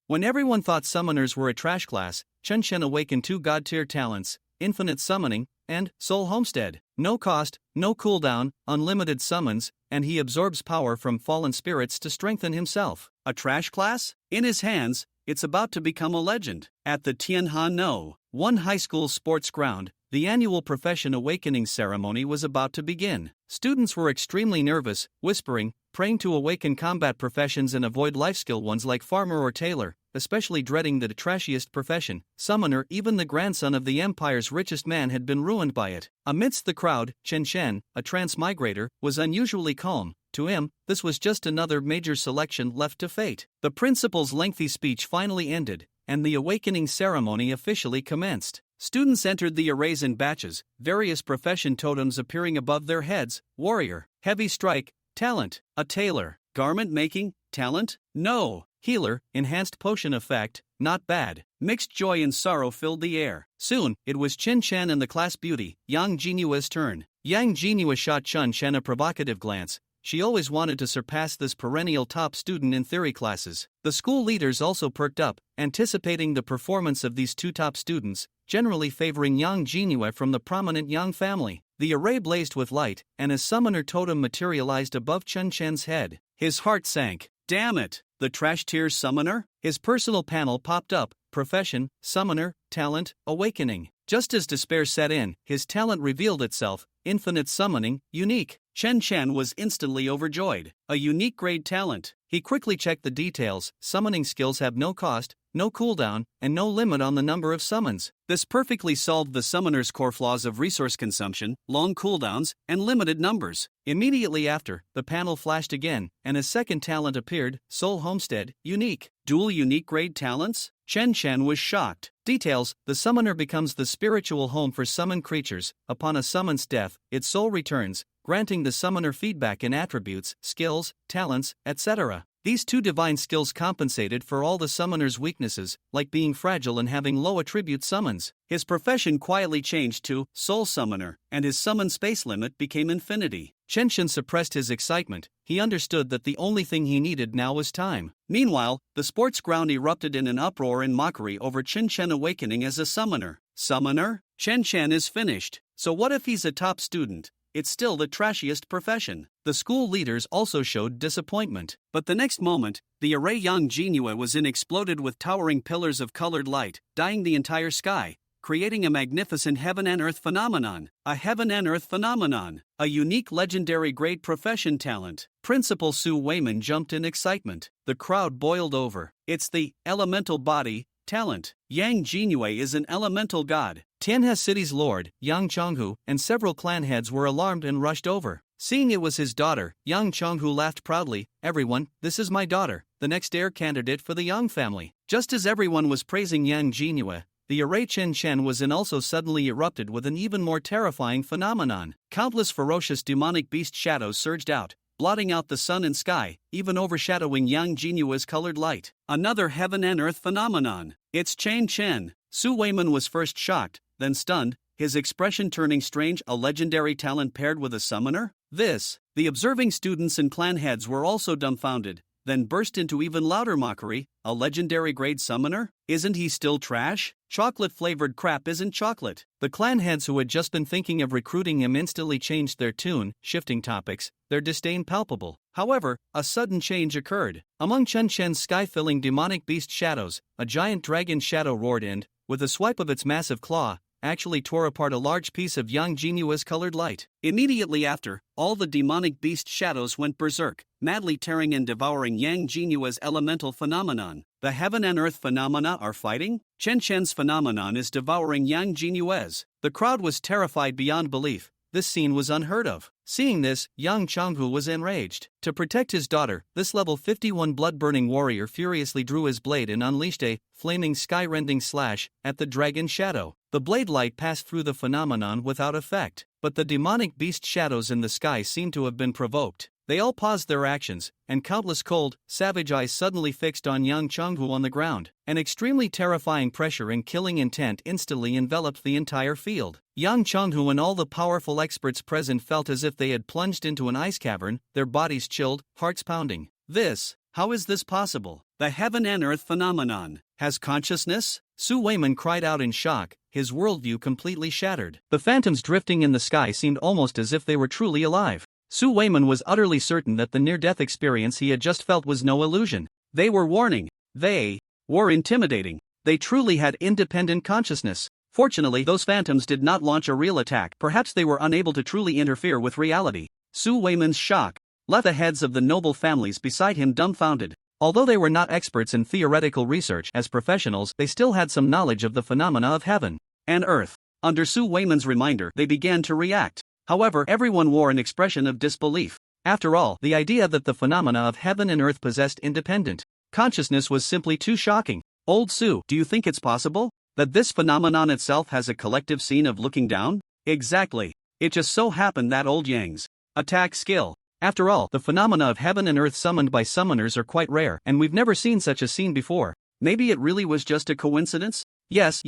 When everyone thought summoners were a trash class, Chen Chen awakened two god-tier talents, Infinite Summoning and Soul Homestead. No cost, no cooldown, unlimited summons, and he absorbs power from fallen spirits to strengthen himself. A trash class? In his hands, it's about to become a legend. At the Tianhan No.1 high school sports ground, the annual Profession Awakening ceremony was about to begin. Students were extremely nervous, whispering, praying to awaken combat professions and avoid life skill ones like farmer or tailor, especially dreading the trashiest profession, summoner. Even the grandson of the empire's richest man had been ruined by it. Amidst the crowd, Chen Chen, a transmigrator, was unusually calm. To him, this was just another major selection left to fate. The principal's lengthy speech finally ended, and the awakening ceremony officially commenced. Students entered the arrays in batches, various profession totems appearing above their heads: warrior, heavy strike, talent, a tailor, garment making, talent, no, healer, enhanced potion effect, not bad. Mixed joy and sorrow filled the air. Soon, it was Chen Chen and the class beauty, Yang Jinua's turn. Yang Jinua shot Chen Chen a provocative glance. She always wanted to surpass this perennial top student in theory classes. The school leaders also perked up, anticipating the performance of these two top students, generally favoring Yang Jinua from the prominent Yang family. The array blazed with light, and a summoner totem materialized above Chen Chen's head. His heart sank. Damn it! The trash tier summoner? His personal panel popped up: profession, summoner, talent, awakening. Just as despair set in, his talent revealed itself: infinite summoning, unique. Chen Chen was instantly overjoyed. A unique grade talent. He quickly checked the details: summoning skills have no cost, no cooldown, and no limit on the number of summons. This perfectly solved the summoner's core flaws of resource consumption, long cooldowns, and limited numbers. Immediately after, the panel flashed again, and a second talent appeared: Soul Homestead, unique. Dual unique grade talents? Chen Chen was shocked. Details: the summoner becomes the spiritual home for summoned creatures. Upon a summon's death, its soul returns, granting the summoner feedback in attributes, skills, talents, etc. These two divine skills compensated for all the summoner's weaknesses, like being fragile and having low attribute summons. His profession quietly changed to Soul Summoner, and his summon space limit became infinity. Chen Chen suppressed his excitement. He understood that the only thing he needed now was time. Meanwhile, the sports ground erupted in an uproar and mockery over Chen Chen awakening as a summoner. Summoner? Chen Chen is finished. So what if he's a top student? It's still the trashiest profession. The school leaders also showed disappointment. But the next moment, the array Yang Jinua was in exploded with towering pillars of colored light, dyeing the entire sky, creating a magnificent heaven and earth phenomenon. A heaven and earth phenomenon. A unique legendary grade profession talent. Principal Su Weiman jumped in excitement. The crowd boiled over. It's the elemental body talent. Yang Jinua is an elemental god. Tianhe City's lord, Yang Chonghu, and several clan heads were alarmed and rushed over. Seeing it was his daughter, Yang Chonghu laughed proudly. Everyone, this is my daughter, the next heir candidate for the Yang family. Just as everyone was praising Yang Jinua, the array Chen Chen was in also suddenly erupted with an even more terrifying phenomenon. Countless ferocious demonic beast shadows surged out, blotting out the sun and sky, even overshadowing Yang Jinua's colored light. Another heaven and earth phenomenon. It's Chen Chen. Su Weiman was first shocked, then stunned, his expression turning strange. A legendary talent paired with a summoner? This. The observing students and clan heads were also dumbfounded, then burst into even louder mockery. A legendary grade summoner? Isn't he still trash? Chocolate-flavored crap isn't chocolate. The clan heads who had just been thinking of recruiting him instantly changed their tune, shifting topics, their disdain palpable. However, a sudden change occurred. Among Chen Chen's sky-filling demonic beast shadows, a giant dragon shadow roared and, with a swipe of its massive claw, actually tore apart a large piece of Yang Jinua's colored light. Immediately after, all the demonic beast shadows went berserk, madly tearing and devouring Yang Jinua's elemental phenomenon. The heaven and earth phenomena are fighting? Chen Chen's phenomenon is devouring Yang Jinua's. The crowd was terrified beyond belief. This scene was unheard of. Seeing this, Yang Chonghu was enraged. To protect his daughter, this level 51 blood-burning warrior furiously drew his blade and unleashed a flaming sky-rending slash at the dragon shadow. The blade light passed through the phenomenon without effect, but the demonic beast shadows in the sky seemed to have been provoked. They all paused their actions, and countless cold, savage eyes suddenly fixed on Yang Chonghu on the ground. An extremely terrifying pressure and killing intent instantly enveloped the entire field. Yang Chonghu and all the powerful experts present felt as if they had plunged into an ice cavern, their bodies chilled, hearts pounding. How is this possible? The heaven and earth phenomenon has consciousness? Su Weiman cried out in shock, his worldview completely shattered. The phantoms drifting in the sky seemed almost as if they were truly alive. Su Weiman was utterly certain that the near-death experience he had just felt was no illusion. They were warning. They were intimidating. They truly had independent consciousness. Fortunately, those phantoms did not launch a real attack. Perhaps they were unable to truly interfere with reality. Su Weiman's shock left the heads of the noble families beside him dumbfounded. Although they were not experts in theoretical research as professionals, they still had some knowledge of the phenomena of heaven and earth. Under Su Weiman's reminder, they began to react. However, everyone wore an expression of disbelief. After all, the idea that the phenomena of heaven and earth possessed independent consciousness was simply too shocking. Old Su, do you think it's possible that this phenomenon itself has a collective scene of looking down? Exactly. It just so happened that old Yang's attack skill. After all, the phenomena of heaven and earth summoned by summoners are quite rare, and we've never seen such a scene before. Maybe it really was just a coincidence? Yes.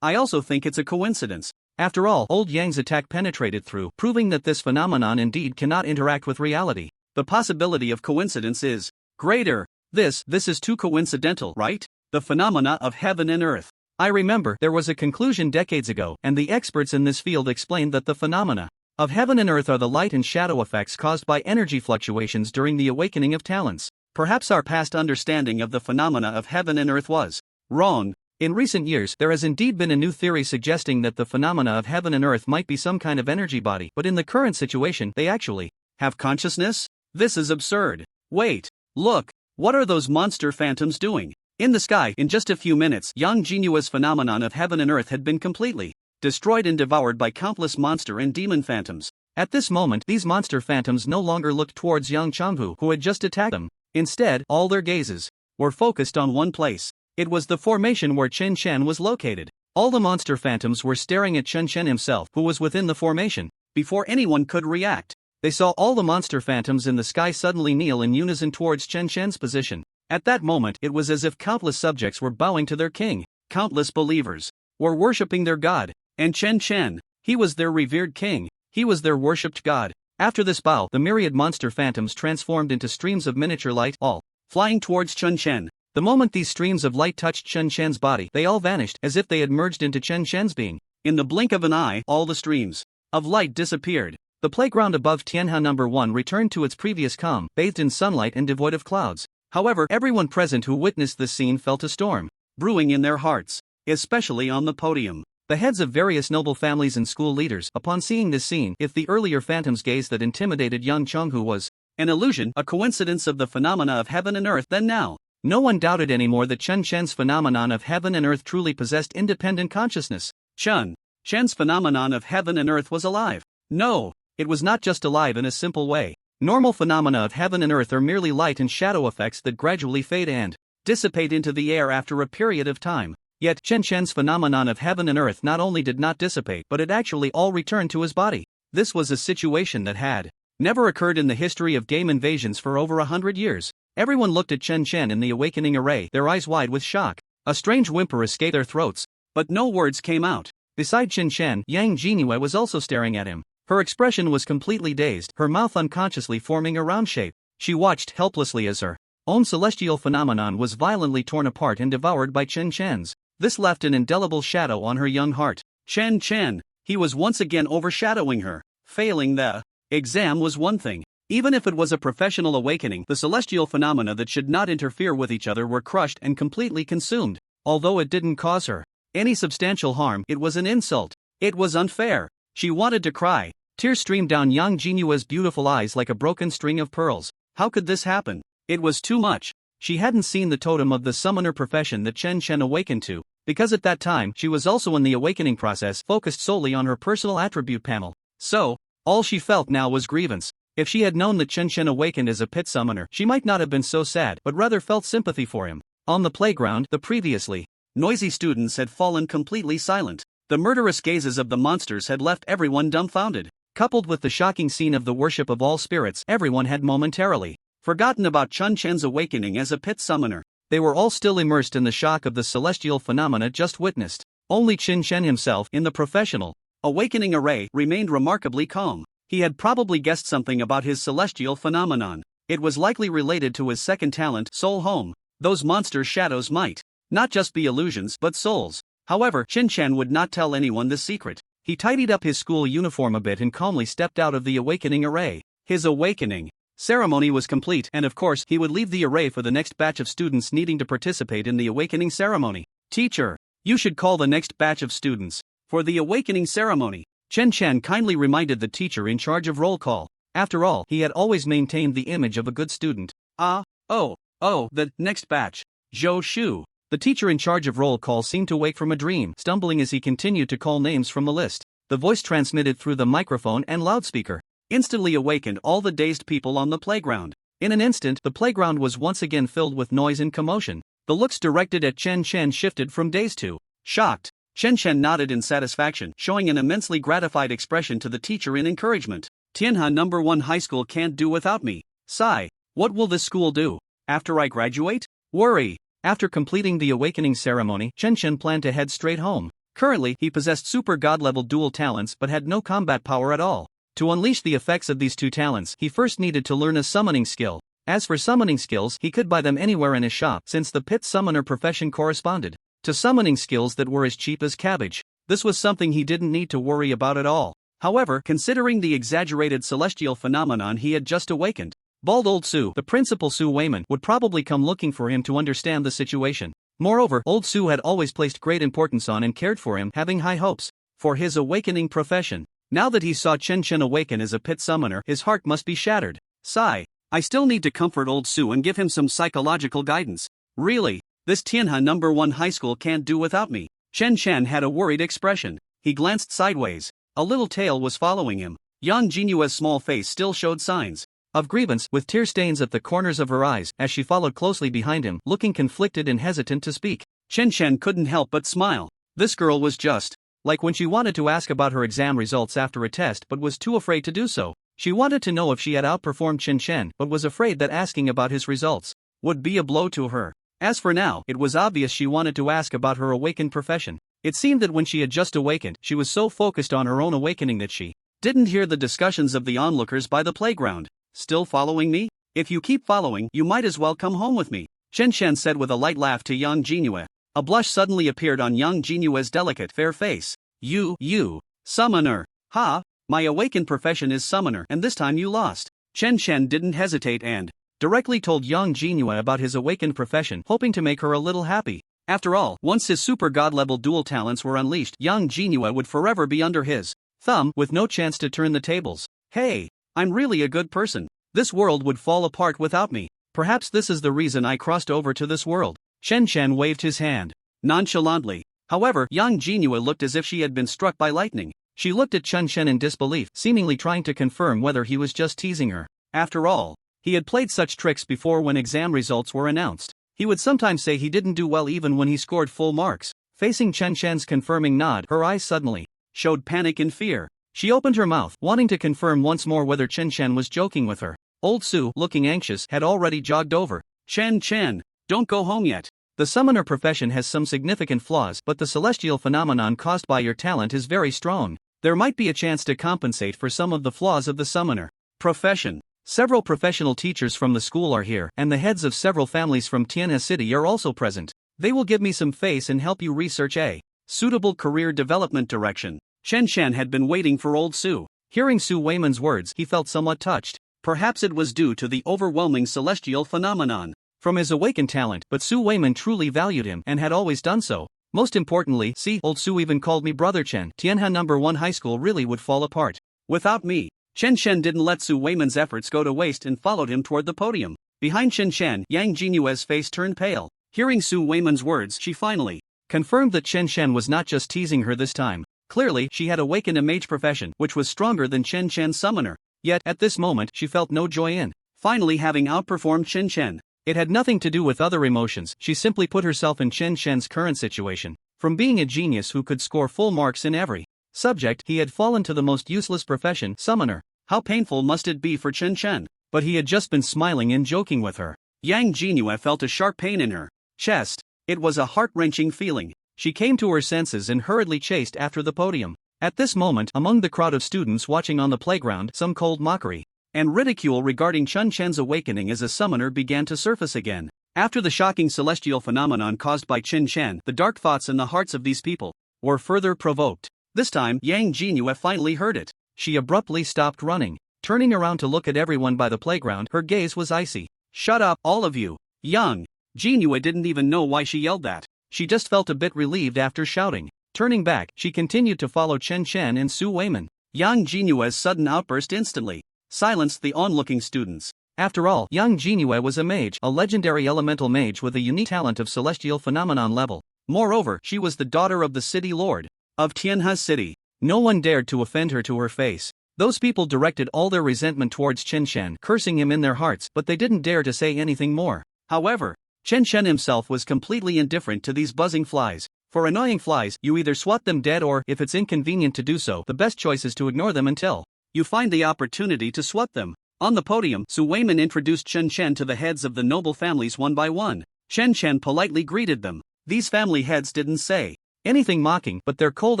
I also think it's a coincidence. After all, old Yang's attack penetrated through, proving that this phenomenon indeed cannot interact with reality. The possibility of coincidence is greater. This is too coincidental, right? The phenomena of heaven and earth. I remember there was a conclusion decades ago, and the experts in this field explained that the phenomena of heaven and earth are the light and shadow effects caused by energy fluctuations during the awakening of talents. Perhaps our past understanding of the phenomena of heaven and earth was wrong. In recent years, there has indeed been a new theory suggesting that the phenomena of heaven and earth might be some kind of energy body, but in the current situation, they actually have consciousness? This is absurd. Wait, look, what are those monster phantoms doing? In the sky, in just a few minutes, Yang Jinua's phenomenon of heaven and earth had been completely destroyed and devoured by countless monster and demon phantoms. At this moment, these monster phantoms no longer looked towards Yang Changhu, who had just attacked them. Instead, all their gazes were focused on one place. It was the formation where Chen Chen was located. All the monster phantoms were staring at Chen Chen himself, who was within the formation. Before anyone could react, they saw all the monster phantoms in the sky suddenly kneel in unison towards Chen Chen's position. At that moment, it was as if countless subjects were bowing to their king. Countless believers were worshipping their god. And Chen Chen, he was their revered king. He was their worshipped god. After this bow, the myriad monster phantoms transformed into streams of miniature light, all flying towards Chen Chen. The moment these streams of light touched Chen Chen's body, they all vanished, as if they had merged into Chen Chen's being. In the blink of an eye, all the streams of light disappeared. The playground above Tianhe No. 1 returned to its previous calm, bathed in sunlight and devoid of clouds. However, everyone present who witnessed this scene felt a storm brewing in their hearts, especially on the podium. The heads of various noble families and school leaders, upon seeing this scene, if the earlier phantom's gaze that intimidated Yang Chenghu was an illusion, a coincidence of the phenomena of heaven and earth, then now no one doubted anymore that Chen Chen's phenomenon of heaven and earth truly possessed independent consciousness. Chen Chen's phenomenon of heaven and earth was alive. No, it was not just alive in a simple way. Normal phenomena of heaven and earth are merely light and shadow effects that gradually fade and dissipate into the air after a period of time. Yet, Chen Chen's phenomenon of heaven and earth not only did not dissipate, but it actually all returned to his body. This was a situation that had never occurred in the history of game invasions for over 100 years. Everyone looked at Chen Chen in the awakening array, their eyes wide with shock. A strange whimper escaped their throats, but no words came out. Beside Chen Chen, Yang Jinue was also staring at him. Her expression was completely dazed, her mouth unconsciously forming a round shape. She watched helplessly as her own celestial phenomenon was violently torn apart and devoured by Chen Chen's. This left an indelible shadow on her young heart. Chen Chen, he was once again overshadowing her. Failing the exam was one thing. Even if it was a professional awakening, the celestial phenomena that should not interfere with each other were crushed and completely consumed. Although it didn't cause her any substantial harm, it was an insult. It was unfair. She wanted to cry. Tears streamed down Yang Jinua's beautiful eyes like a broken string of pearls. How could this happen? It was too much. She hadn't seen the totem of the summoner profession that Chen Chen awakened to, because at that time she was also in the awakening process focused solely on her personal attribute panel. So, all she felt now was grievance. If she had known that Chen Chen awakened as a pit summoner, she might not have been so sad, but rather felt sympathy for him. On the playground, the previously noisy students had fallen completely silent. The murderous gazes of the monsters had left everyone dumbfounded. Coupled with the shocking scene of the worship of all spirits, everyone had momentarily forgotten about Chen Chen's awakening as a pit summoner. They were all still immersed in the shock of the celestial phenomena just witnessed. Only Chen Chen himself, in the professional awakening array, remained remarkably calm. He had probably guessed something about his celestial phenomenon. It was likely related to his second talent, Soul Home. Those monster shadows might not just be illusions but souls. However, Chen would not tell anyone this secret. He tidied up his school uniform a bit and calmly stepped out of the awakening array. His awakening ceremony was complete, and of course, he would leave the array for the next batch of students needing to participate in the awakening ceremony. Teacher, you should call the next batch of students for the awakening ceremony. Chen kindly reminded the teacher in charge of roll call. After all, he had always maintained the image of a good student. The next batch. Zhou Shu. The teacher in charge of roll call seemed to wake from a dream, stumbling as he continued to call names from the list. The voice transmitted through the microphone and loudspeaker instantly awakened all the dazed people on the playground. In an instant, the playground was once again filled with noise and commotion. The looks directed at Chen shifted from dazed to shocked. Chen nodded in satisfaction, showing an immensely gratified expression to the teacher in encouragement. Tianhe No. 1 High School can't do without me. Sigh. What will this school do after I graduate? Worry. After completing the awakening ceremony, Chen planned to head straight home. Currently, he possessed super god-level dual talents but had no combat power at all. To unleash the effects of these two talents, he first needed to learn a summoning skill. As for summoning skills, he could buy them anywhere in his shop since the pit summoner profession corresponded to summoning skills that were as cheap as cabbage. This was something he didn't need to worry about at all. However, considering the exaggerated celestial phenomenon he had just awakened, bald old Su, the principal Su Weiman, would probably come looking for him to understand the situation. Moreover, old Su had always placed great importance on and cared for him, having high hopes for his awakening profession. Now that he saw Chen awaken as a pit summoner, his heart must be shattered. Sigh. I still need to comfort old Su and give him some psychological guidance. Really, this Tianhe No. 1 High School can't do without me. Chen had a worried expression. He glanced sideways. A little tail was following him. Yang Jinyue's small face still showed signs of grievance, with tear stains at the corners of her eyes, as she followed closely behind him, looking conflicted and hesitant to speak. Chen couldn't help but smile. This girl was just like when she wanted to ask about her exam results after a test but was too afraid to do so. She wanted to know if she had outperformed Chen but was afraid that asking about his results would be a blow to her. As for now, it was obvious she wanted to ask about her awakened profession. It seemed that when she had just awakened, she was so focused on her own awakening that she didn't hear the discussions of the onlookers by the playground. Still following me? If you keep following, you might as well come home with me, Chen said with a light laugh to Yang Jinyue. A blush suddenly appeared on Yang Jinyue's delicate, fair face. You, summoner. Ha! My awakened profession is summoner, and this time you lost. Chen didn't hesitate and directly told Yang Jinyue about his awakened profession, hoping to make her a little happy. After all, once his super god-level dual talents were unleashed, Yang Jinyue would forever be under his thumb, with no chance to turn the tables. Hey, I'm really a good person. This world would fall apart without me. Perhaps this is the reason I crossed over to this world. Chen waved his hand nonchalantly. However, Yang Jinyue looked as if she had been struck by lightning. She looked at Chen in disbelief, seemingly trying to confirm whether he was just teasing her. After all, he had played such tricks before when exam results were announced. He would sometimes say he didn't do well even when he scored full marks. Facing Chen confirming nod, her eyes suddenly showed panic and fear. She opened her mouth, wanting to confirm once more whether Chen was joking with her. Old Su, looking anxious, had already jogged over. Chen, don't go home yet. The summoner profession has some significant flaws, but the celestial phenomenon caused by your talent is very strong. There might be a chance to compensate for some of the flaws of the summoner profession. Several professional teachers from the school are here, and the heads of several families from Tianhe City are also present. They will give me some face and help you research a suitable career development direction. Chen had been waiting for old Su. Hearing Su Weiman's words, he felt somewhat touched. Perhaps it was due to the overwhelming celestial phenomenon from his awakened talent, but Su Weiman truly valued him and had always done so. Most importantly, see, old Su even called me Brother Chen. Tianhe No. 1 High School really would fall apart without me. Chen didn't let Su Weiman's efforts go to waste and followed him toward the podium. Behind Chen, Yang Jinyue's face turned pale. Hearing Su Weiman's words, she finally confirmed that Chen was not just teasing her this time. Clearly, she had awakened a mage profession, which was stronger than Chen's summoner. Yet, at this moment, she felt no joy in finally having outperformed Chen. It had nothing to do with other emotions, she simply put herself in Chen's current situation. From being a genius who could score full marks in every subject, he had fallen to the most useless profession, summoner. How painful must it be for Chen? But he had just been smiling and joking with her. Yang Jinyue felt a sharp pain in her chest. It was a heart-wrenching feeling. She came to her senses and hurriedly chased after the podium. At this moment, among the crowd of students watching on the playground, some cold mockery and ridicule regarding Chun Chen's awakening as a summoner began to surface again. After the shocking celestial phenomenon caused by Chun Chen, the dark thoughts in the hearts of these people were further provoked. This time, Yang Jinhua finally heard it. She abruptly stopped running. Turning around to look at everyone by the playground, her gaze was icy. "Shut up, all of you!" Yang Jinhua didn't even know why she yelled that. She just felt a bit relieved after shouting. Turning back, she continued to follow Chen Chen and Su Weiman. Yang Jinua's sudden outburst instantly silenced the onlooking students. After all, Yang Jinhua was a mage, a legendary elemental mage with a unique talent of celestial phenomenon level. Moreover, she was the daughter of the city lord of Tianhe City. No one dared to offend her to her face. Those people directed all their resentment towards Chen Chen, cursing him in their hearts, but they didn't dare to say anything more. However, Chen Chen himself was completely indifferent to these buzzing flies. For annoying flies, you either swat them dead or, if it's inconvenient to do so, the best choice is to ignore them until you find the opportunity to swat them. On the podium, Su Weiman introduced Chen Chen to the heads of the noble families one by one. Chen Chen politely greeted them. These family heads didn't say anything mocking, but their cold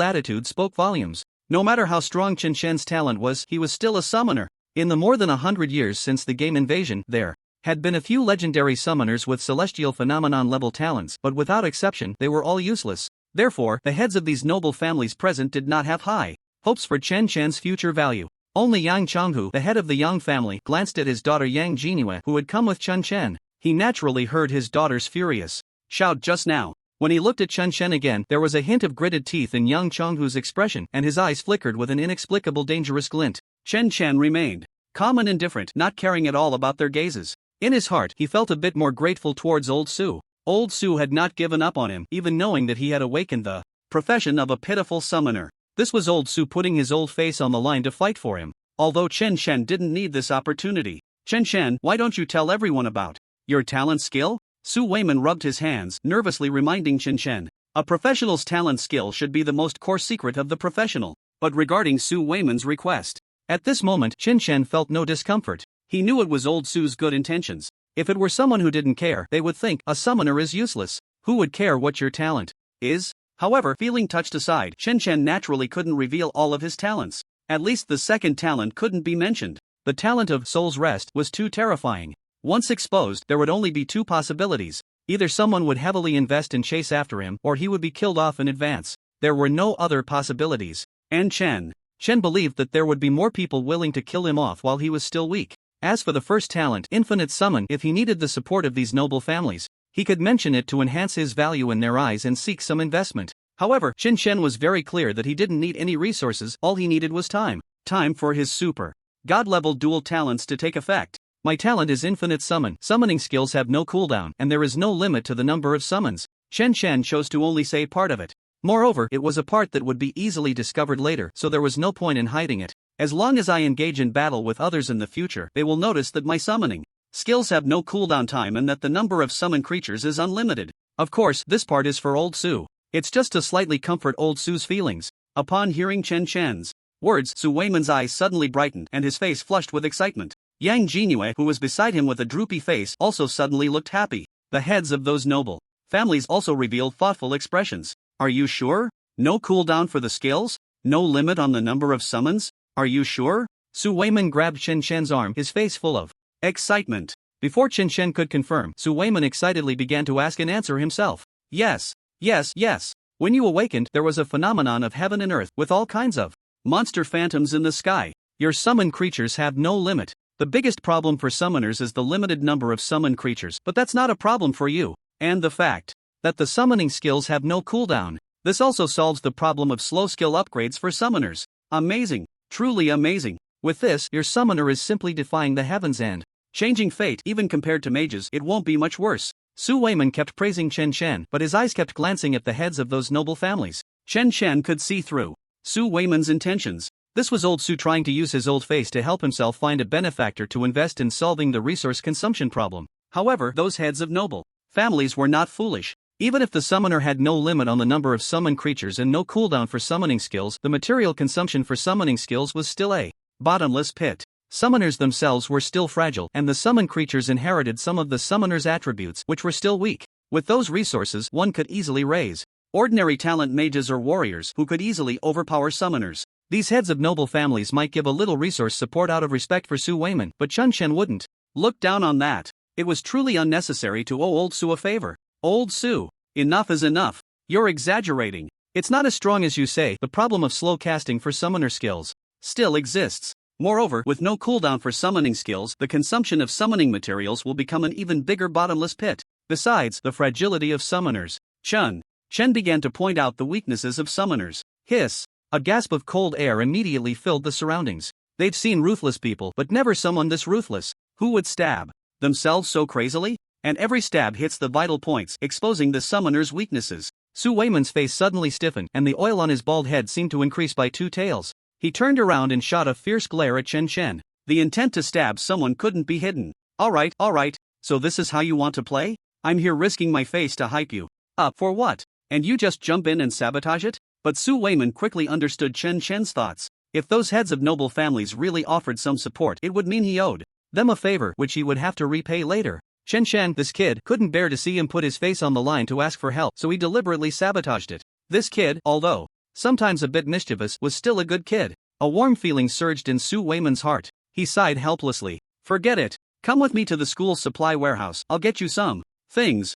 attitude spoke volumes. No matter how strong Chen Chen's talent was, he was still a summoner. In the more than 100 years since the game invasion, there had been a few legendary summoners with celestial phenomenon level talents, but without exception, they were all useless. Therefore, the heads of these noble families present did not have high hopes for Chen Chen's future value. Only Yang Chonghu, the head of the Yang family, glanced at his daughter Yang Jinhua, who had come with Chen Chen. He naturally heard his daughter's furious shout just now. When he looked at Chen Chen again, there was a hint of gritted teeth in Yang Chonghu's expression, and his eyes flickered with an inexplicable dangerous glint. Chen Chen remained calm and indifferent, not caring at all about their gazes. In his heart, he felt a bit more grateful towards Old Su. Old Su had not given up on him, even knowing that he had awakened the profession of a pitiful summoner. This was Old Su putting his old face on the line to fight for him. Although Chen Chen didn't need this opportunity. "Chen Chen, why don't you tell everyone about your talent skill?" Su Weiman rubbed his hands, nervously reminding Chen Chen. A professional's talent skill should be the most core secret of the professional. But regarding Su Weiman's request, at this moment Chen Chen felt no discomfort. He knew it was Old Su's good intentions. If it were someone who didn't care, they would think, a summoner is useless. Who would care what your talent is? However, feeling touched aside, Chen Chen naturally couldn't reveal all of his talents. At least the second talent couldn't be mentioned. The talent of Soul's Rest was too terrifying. Once exposed, there would only be two possibilities. Either someone would heavily invest and chase after him, or he would be killed off in advance. There were no other possibilities. And Chen believed that there would be more people willing to kill him off while he was still weak. As for the first talent, Infinite Summon, if he needed the support of these noble families, he could mention it to enhance his value in their eyes and seek some investment. However, Chen Chen was very clear that he didn't need any resources, all he needed was time. Time for his super God-level dual talents to take effect. "My talent is Infinite Summon. Summoning skills have no cooldown, and there is no limit to the number of summons." Chen Chen chose to only say part of it. Moreover, it was a part that would be easily discovered later, so there was no point in hiding it. "As long as I engage in battle with others in the future, they will notice that my summoning skills have no cooldown time and that the number of summoned creatures is unlimited." Of course, this part is for Old Su. It's just to slightly comfort Old Su's feelings. Upon hearing Chen Chen's words, Su Weiman's eyes suddenly brightened and his face flushed with excitement. Yang Jinhua, who was beside him with a droopy face, also suddenly looked happy. The heads of those noble families also revealed thoughtful expressions. "Are you sure? No cooldown for the skills? No limit on the number of summons? Are you sure?" Su Weiman grabbed Chen Chen's arm, his face full of excitement. Before Chen Chen could confirm, Su Weiman excitedly began to ask and answer himself. "Yes. Yes, yes. When you awakened, there was a phenomenon of heaven and earth, with all kinds of monster phantoms in the sky. Your summoned creatures have no limit. The biggest problem for summoners is the limited number of summoned creatures, but that's not a problem for you. And the fact that the summoning skills have no cooldown. This also solves the problem of slow skill upgrades for summoners. Amazing. Truly amazing. With this, your summoner is simply defying the heavens and changing fate. Even compared to mages, it won't be much worse." Su Weiman kept praising Chen Chen, but his eyes kept glancing at the heads of those noble families. Chen Chen could see through Su Weiman's intentions. This was Old Su trying to use his old face to help himself find a benefactor to invest in solving the resource consumption problem. However, those heads of noble families were not foolish. Even if the summoner had no limit on the number of summoned creatures and no cooldown for summoning skills, the material consumption for summoning skills was still a bottomless pit. Summoners themselves were still fragile, and the summoned creatures inherited some of the summoner's attributes, which were still weak. With those resources, one could easily raise ordinary talent mages or warriors who could easily overpower summoners. These heads of noble families might give a little resource support out of respect for Su Weiman, but Chun Shen wouldn't. Look down on that. It was truly unnecessary to owe old Su a favor. Old Su, enough is enough. You're exaggerating. It's not as strong as you say. The problem of slow casting for summoner skills still exists. Moreover, with no cooldown for summoning skills, the consumption of summoning materials will become an even bigger bottomless pit. Besides, the fragility of summoners. Chun Shen began to point out the weaknesses of summoners. Hiss! A gasp of cold air immediately filled the surroundings. They'd seen ruthless people, but never someone this ruthless. Who would stab themselves so crazily? And every stab hits the vital points, exposing the summoner's weaknesses. Su Weiman's face suddenly stiffened, and the oil on his bald head seemed to increase by 2 tails. He turned around and shot a fierce glare at Chen Shen. The intent to stab someone couldn't be hidden. Alright, so this is how you want to play? I'm here risking my face to hype you up for what? And you just jump in and sabotage it? But Su Weiman quickly understood Chen Shen's thoughts. If those heads of noble families really offered some support, it would mean he owed them a favor which he would have to repay later. Chen Shen, this kid, couldn't bear to see him put his face on the line to ask for help, so he deliberately sabotaged it. This kid, although sometimes a bit mischievous, was still a good kid. A warm feeling surged in Su Weiman's heart. He sighed helplessly. Forget it. Come with me to the school's supply warehouse. I'll get you some things.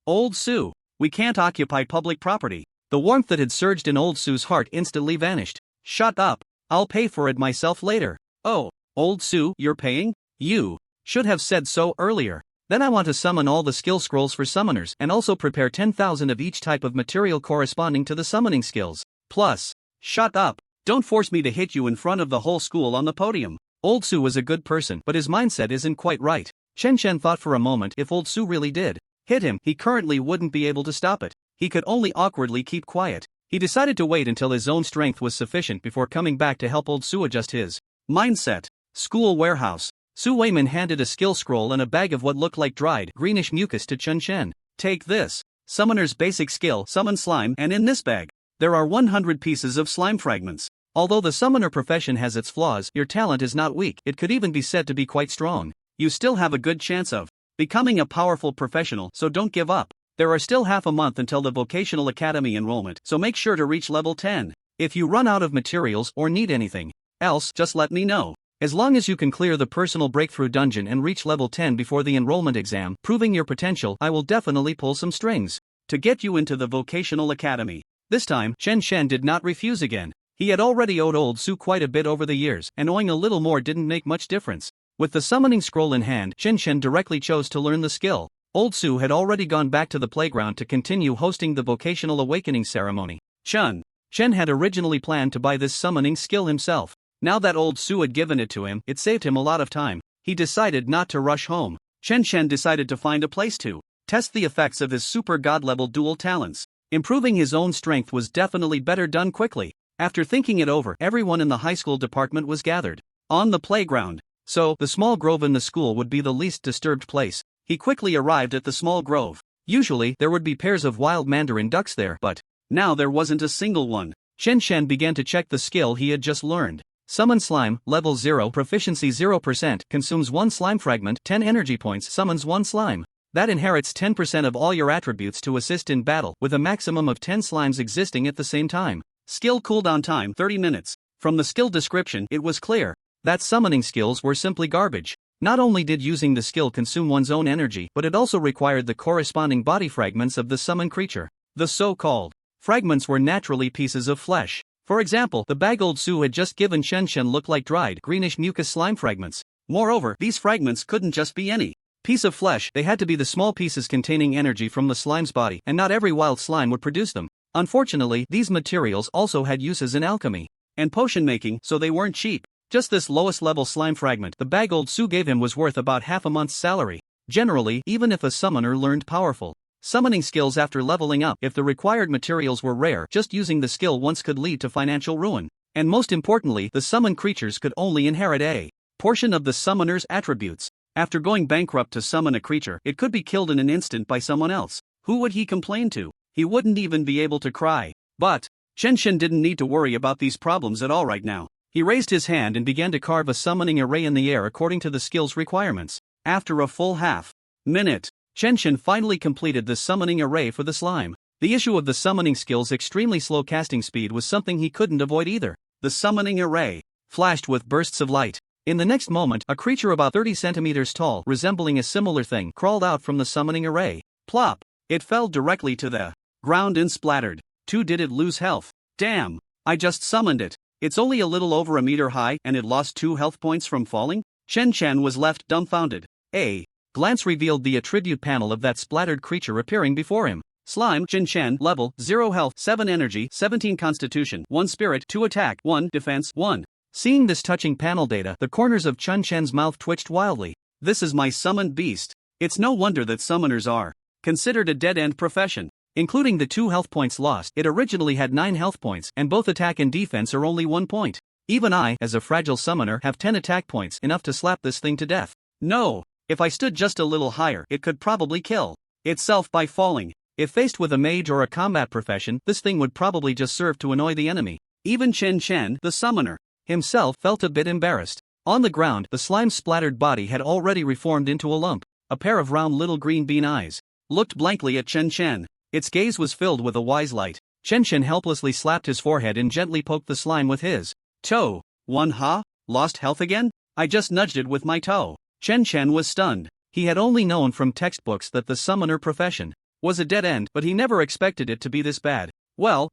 Old Su. We can't occupy public property. The warmth that had surged in old Su's heart instantly vanished. Shut up. I'll pay for it myself later. Oh, old Su, you're paying? You should have said so earlier. Then I want to summon all the skill scrolls for summoners and also prepare 10,000 of each type of material corresponding to the summoning skills. Plus, shut up. Don't force me to hit you in front of the whole school on the podium. Old Su was a good person, but his mindset isn't quite right. Chen Shen thought for a moment if old Su really did hit him, he currently wouldn't be able to stop it. He could only awkwardly keep quiet. He decided to wait until his own strength was sufficient before coming back to help old Su adjust his mindset. School warehouse. Su Weiman handed a skill scroll and a bag of what looked like dried, greenish mucus to Chun Shen. Take this. Summoner's basic skill, summon slime, and in this bag, there are 100 pieces of slime fragments. Although the summoner profession has its flaws, your talent is not weak. It could even be said to be quite strong. You still have a good chance of becoming a powerful professional, so don't give up. There are still half a month until the vocational academy enrollment, so make sure to reach level 10. If you run out of materials or need anything else, just let me know. As long as you can clear the personal breakthrough dungeon and reach level 10 before the enrollment exam, proving your potential, I will definitely pull some strings to get you into the vocational academy. This time, Chen Shen did not refuse again. He had already owed old Su quite a bit over the years, and owing a little more didn't make much difference. With the summoning scroll in hand, Chen Shen directly chose to learn the skill. Old Su had already gone back to the playground to continue hosting the vocational awakening ceremony. Chun Shen had originally planned to buy this summoning skill himself. Now that old Su had given it to him, it saved him a lot of time. He decided not to rush home. Chen Shen decided to find a place to test the effects of his super god-level dual talents. Improving his own strength was definitely better done quickly. After thinking it over, everyone in the high school department was gathered on the playground. So, the small grove in the school would be the least disturbed place. He quickly arrived at the small grove. Usually, there would be pairs of wild mandarin ducks there, but now there wasn't a single one. Chen Shen began to check the skill he had just learned. Summon slime, level 0, proficiency 0%, consumes 1 slime fragment, 10 energy points, summons 1 slime. That inherits 10% of all your attributes to assist in battle, with a maximum of 10 slimes existing at the same time. Skill cooldown time 30 minutes. From the skill description, it was clear that summoning skills were simply garbage. Not only did using the skill consume one's own energy, but it also required the corresponding body fragments of the summoned creature. The so-called fragments were naturally pieces of flesh. For example, the bag old Su had just given Chen Shen looked like dried, greenish mucus slime fragments. Moreover, these fragments couldn't just be any piece of flesh, they had to be the small pieces containing energy from the slime's body, and not every wild slime would produce them. Unfortunately, these materials also had uses in alchemy and potion making, so they weren't cheap. Just this lowest level slime fragment the bag old Su gave him was worth about half a month's salary. Generally, even if a summoner learned powerful summoning skills after leveling up, if the required materials were rare, just using the skill once could lead to financial ruin. And most importantly, the summoned creatures could only inherit a portion of the summoner's attributes. After going bankrupt to summon a creature, it could be killed in an instant by someone else. Who would he complain to? He wouldn't even be able to cry. But Chen Shen didn't need to worry about these problems at all right now. He raised his hand and began to carve a summoning array in the air according to the skill's requirements. After a full half-minute, Chen Shen finally completed the summoning array for the slime. The issue of the summoning skill's extremely slow casting speed was something he couldn't avoid either. The summoning array flashed with bursts of light. In the next moment, a creature about 30 centimeters tall, resembling a similar thing, crawled out from the summoning array. Plop! It fell directly to the ground and splattered. Did it lose health? Damn! I just summoned it. It's only a little over a meter high and it lost 2 health points from falling? Chen was left dumbfounded. A glance revealed the attribute panel of that splattered creature appearing before him. Slime, Chen, level, 0 health, 7 energy, 17 constitution, 1 spirit, 2 attack, 1 defense, 1. Seeing this touching panel data, the corners of Chen's mouth twitched wildly. This is my summoned beast. It's no wonder that summoners are considered a dead-end profession. Including the 2 health points lost, it originally had 9 health points, and both attack and defense are only 1 point. Even I, as a fragile summoner, have 10 attack points, enough to slap this thing to death. No! If I stood just a little higher, it could probably kill itself by falling. If faced with a mage or a combat profession, this thing would probably just serve to annoy the enemy. Even Chen, the summoner, himself felt a bit embarrassed. On the ground, the slime-splattered body had already reformed into a lump. A pair of round little green bean eyes looked blankly at Chen. Its gaze was filled with a wise light. Chen helplessly slapped his forehead and gently poked the slime with his toe. Lost health again? I just nudged it with my toe. Chen was stunned. He had only known from textbooks that the summoner profession was a dead end, but he never expected it to be this bad. Well,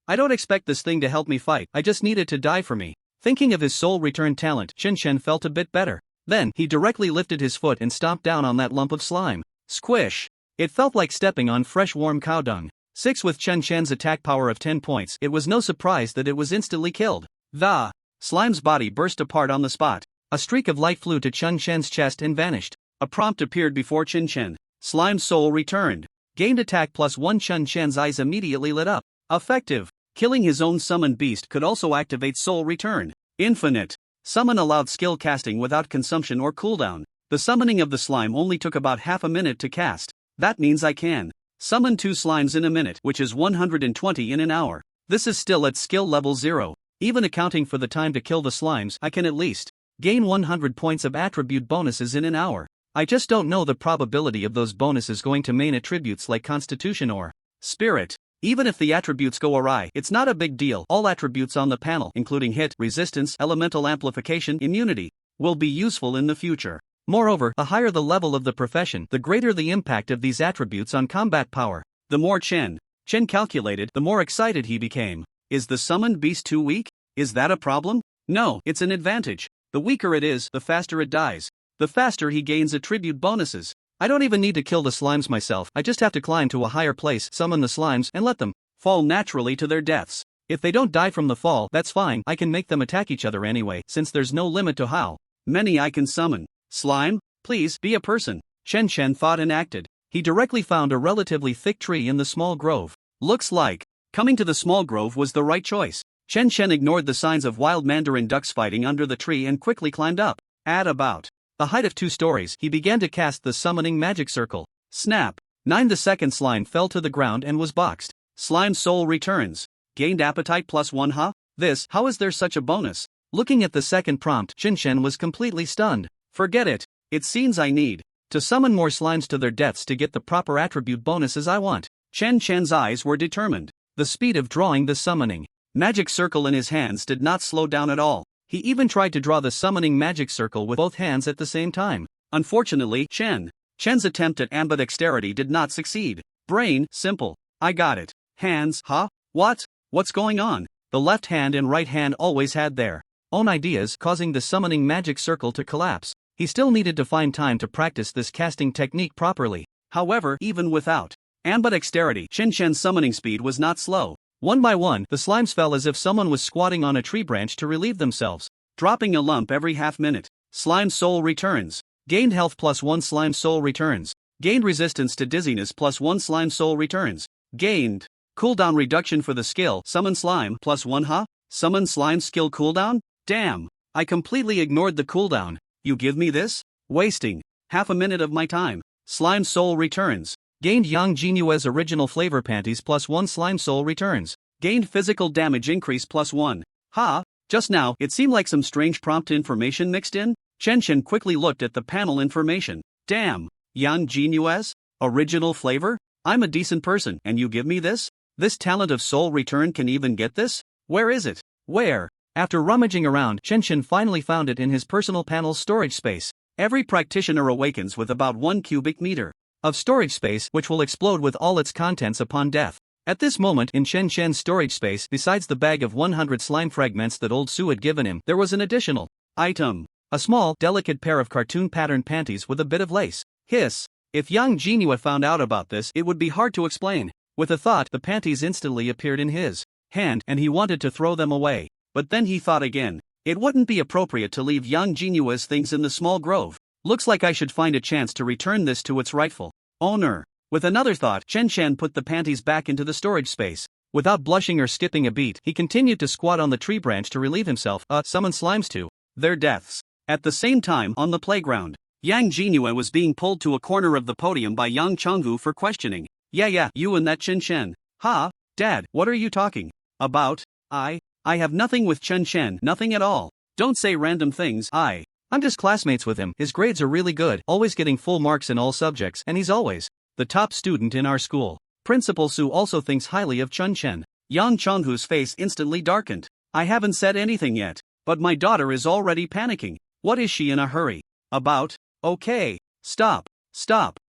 I don't expect this thing to help me fight, I just need it to die for me. Thinking of his soul return talent, Chen felt a bit better. Then, he directly lifted his foot and stomped down on that lump of slime. Squish! It felt like stepping on fresh warm cow dung. 6 with Chen's attack power of 10 points, it was no surprise that it was instantly killed. The slime's body burst apart on the spot. A streak of light flew to Chen's chest and vanished. A prompt appeared before Chen. Slime's soul returned. Gained attack +1. Chen's eyes immediately lit up. Effective. Killing his own summoned beast could also activate soul return. Infinite. Summon allowed skill casting without consumption or cooldown. The summoning of the slime only took about half a minute to cast. That means I can summon 2 slimes in a minute, which is 120 in an hour. This is still at skill level 0. Even accounting for the time to kill the slimes, I can at least gain 100 points of attribute bonuses in an hour. I just don't know the probability of those bonuses going to main attributes like Constitution or Spirit. Even if the attributes go awry, it's not a big deal. All attributes on the panel, including hit, resistance, elemental amplification, immunity, will be useful in the future. Moreover, the higher the level of the profession, the greater the impact of these attributes on combat power. The more Chen calculated, the more excited he became. Is the summoned beast too weak? Is that a problem? No, it's an advantage. The weaker it is, the faster it dies. The faster he gains attribute bonuses. I don't even need to kill the slimes myself, I just have to climb to a higher place, summon the slimes, and let them fall naturally to their deaths. If they don't die from the fall, that's fine, I can make them attack each other anyway, since there's no limit to how many I can summon. Slime, please, be a person. Chen thought and acted. He directly found a relatively thick tree in the small grove. Looks like coming to the small grove was the right choice. Chen ignored the signs of wild mandarin ducks fighting under the tree and quickly climbed up. At about the height of 2 stories, he began to cast the summoning magic circle. Snap! 9. The second slime fell to the ground and was boxed. Slime soul returns. Gained appetite +1. How is there such a bonus? Looking at the second prompt, Chen was completely stunned. Forget it. It seems I need to summon more slimes to their deaths to get the proper attribute bonuses I want. Chen's eyes were determined. The speed of drawing the summoning magic circle in his hands did not slow down at all. He even tried to draw the summoning magic circle with both hands at the same time. Unfortunately, Chen's attempt at ambidexterity did not succeed. Brain, simple. I got it. Hands, What's going on? The left hand and right hand always had their own ideas, causing the summoning magic circle to collapse. He still needed to find time to practice this casting technique properly. However, even without ambidexterity, Chen's summoning speed was not slow. One by one, the slimes fell as if someone was squatting on a tree branch to relieve themselves, dropping a lump every half minute. Slime soul returns. Gained health +1. Slime soul returns. Gained resistance to dizziness +1. Slime soul returns. Gained cooldown reduction for the skill summon slime +1. Summon slime skill cooldown? Damn! I completely ignored the cooldown. You give me this? Wasting half a minute of my time. Slime soul returns. Gained Yang Jinue's original flavor panties +1. Slime soul returns. Gained physical damage increase +1. Just now, it seemed like some strange prompt information mixed in. Chen quickly looked at the panel information. Damn! Yang Jinue's original flavor? I'm a decent person, and you give me this? This talent of soul return can even get this? Where is it? Where? After rummaging around, Chen Chen finally found it in his personal panel's storage space. Every practitioner awakens with about 1 cubic meter of storage space, which will explode with all its contents upon death. At this moment, in Chen Chen's storage space, besides the bag of 100 slime fragments that old Su had given him, there was an additional item. A small, delicate pair of cartoon-patterned panties with a bit of lace. Hiss. If Yang Jinhua found out about this, it would be hard to explain. With a thought, the panties instantly appeared in his hand, and he wanted to throw them away. But then he thought again. It wouldn't be appropriate to leave Yang Jinua's things in the small grove. Looks like I should find a chance to return this to its rightful owner. With another thought, Chen Chen put the panties back into the storage space. Without blushing or skipping a beat, he continued to squat on the tree branch to relieve himself, summon slimes to their deaths. At the same time, on the playground, Yang Jinhua was being pulled to a corner of the podium by Yang Chonghu for questioning. Yeah, you and that Chen Chen. Ha, Dad, what are you talking about? I have nothing with Chen Chen, nothing at all. Don't say random things. I'm just classmates with him. His grades are really good, always getting full marks in all subjects, and he's always the top student in our school. Principal Su also thinks highly of Chen Chen. Yang Chonghu's face instantly darkened. I haven't said anything yet, but my daughter is already panicking. What is she in a hurry about? Okay, stop.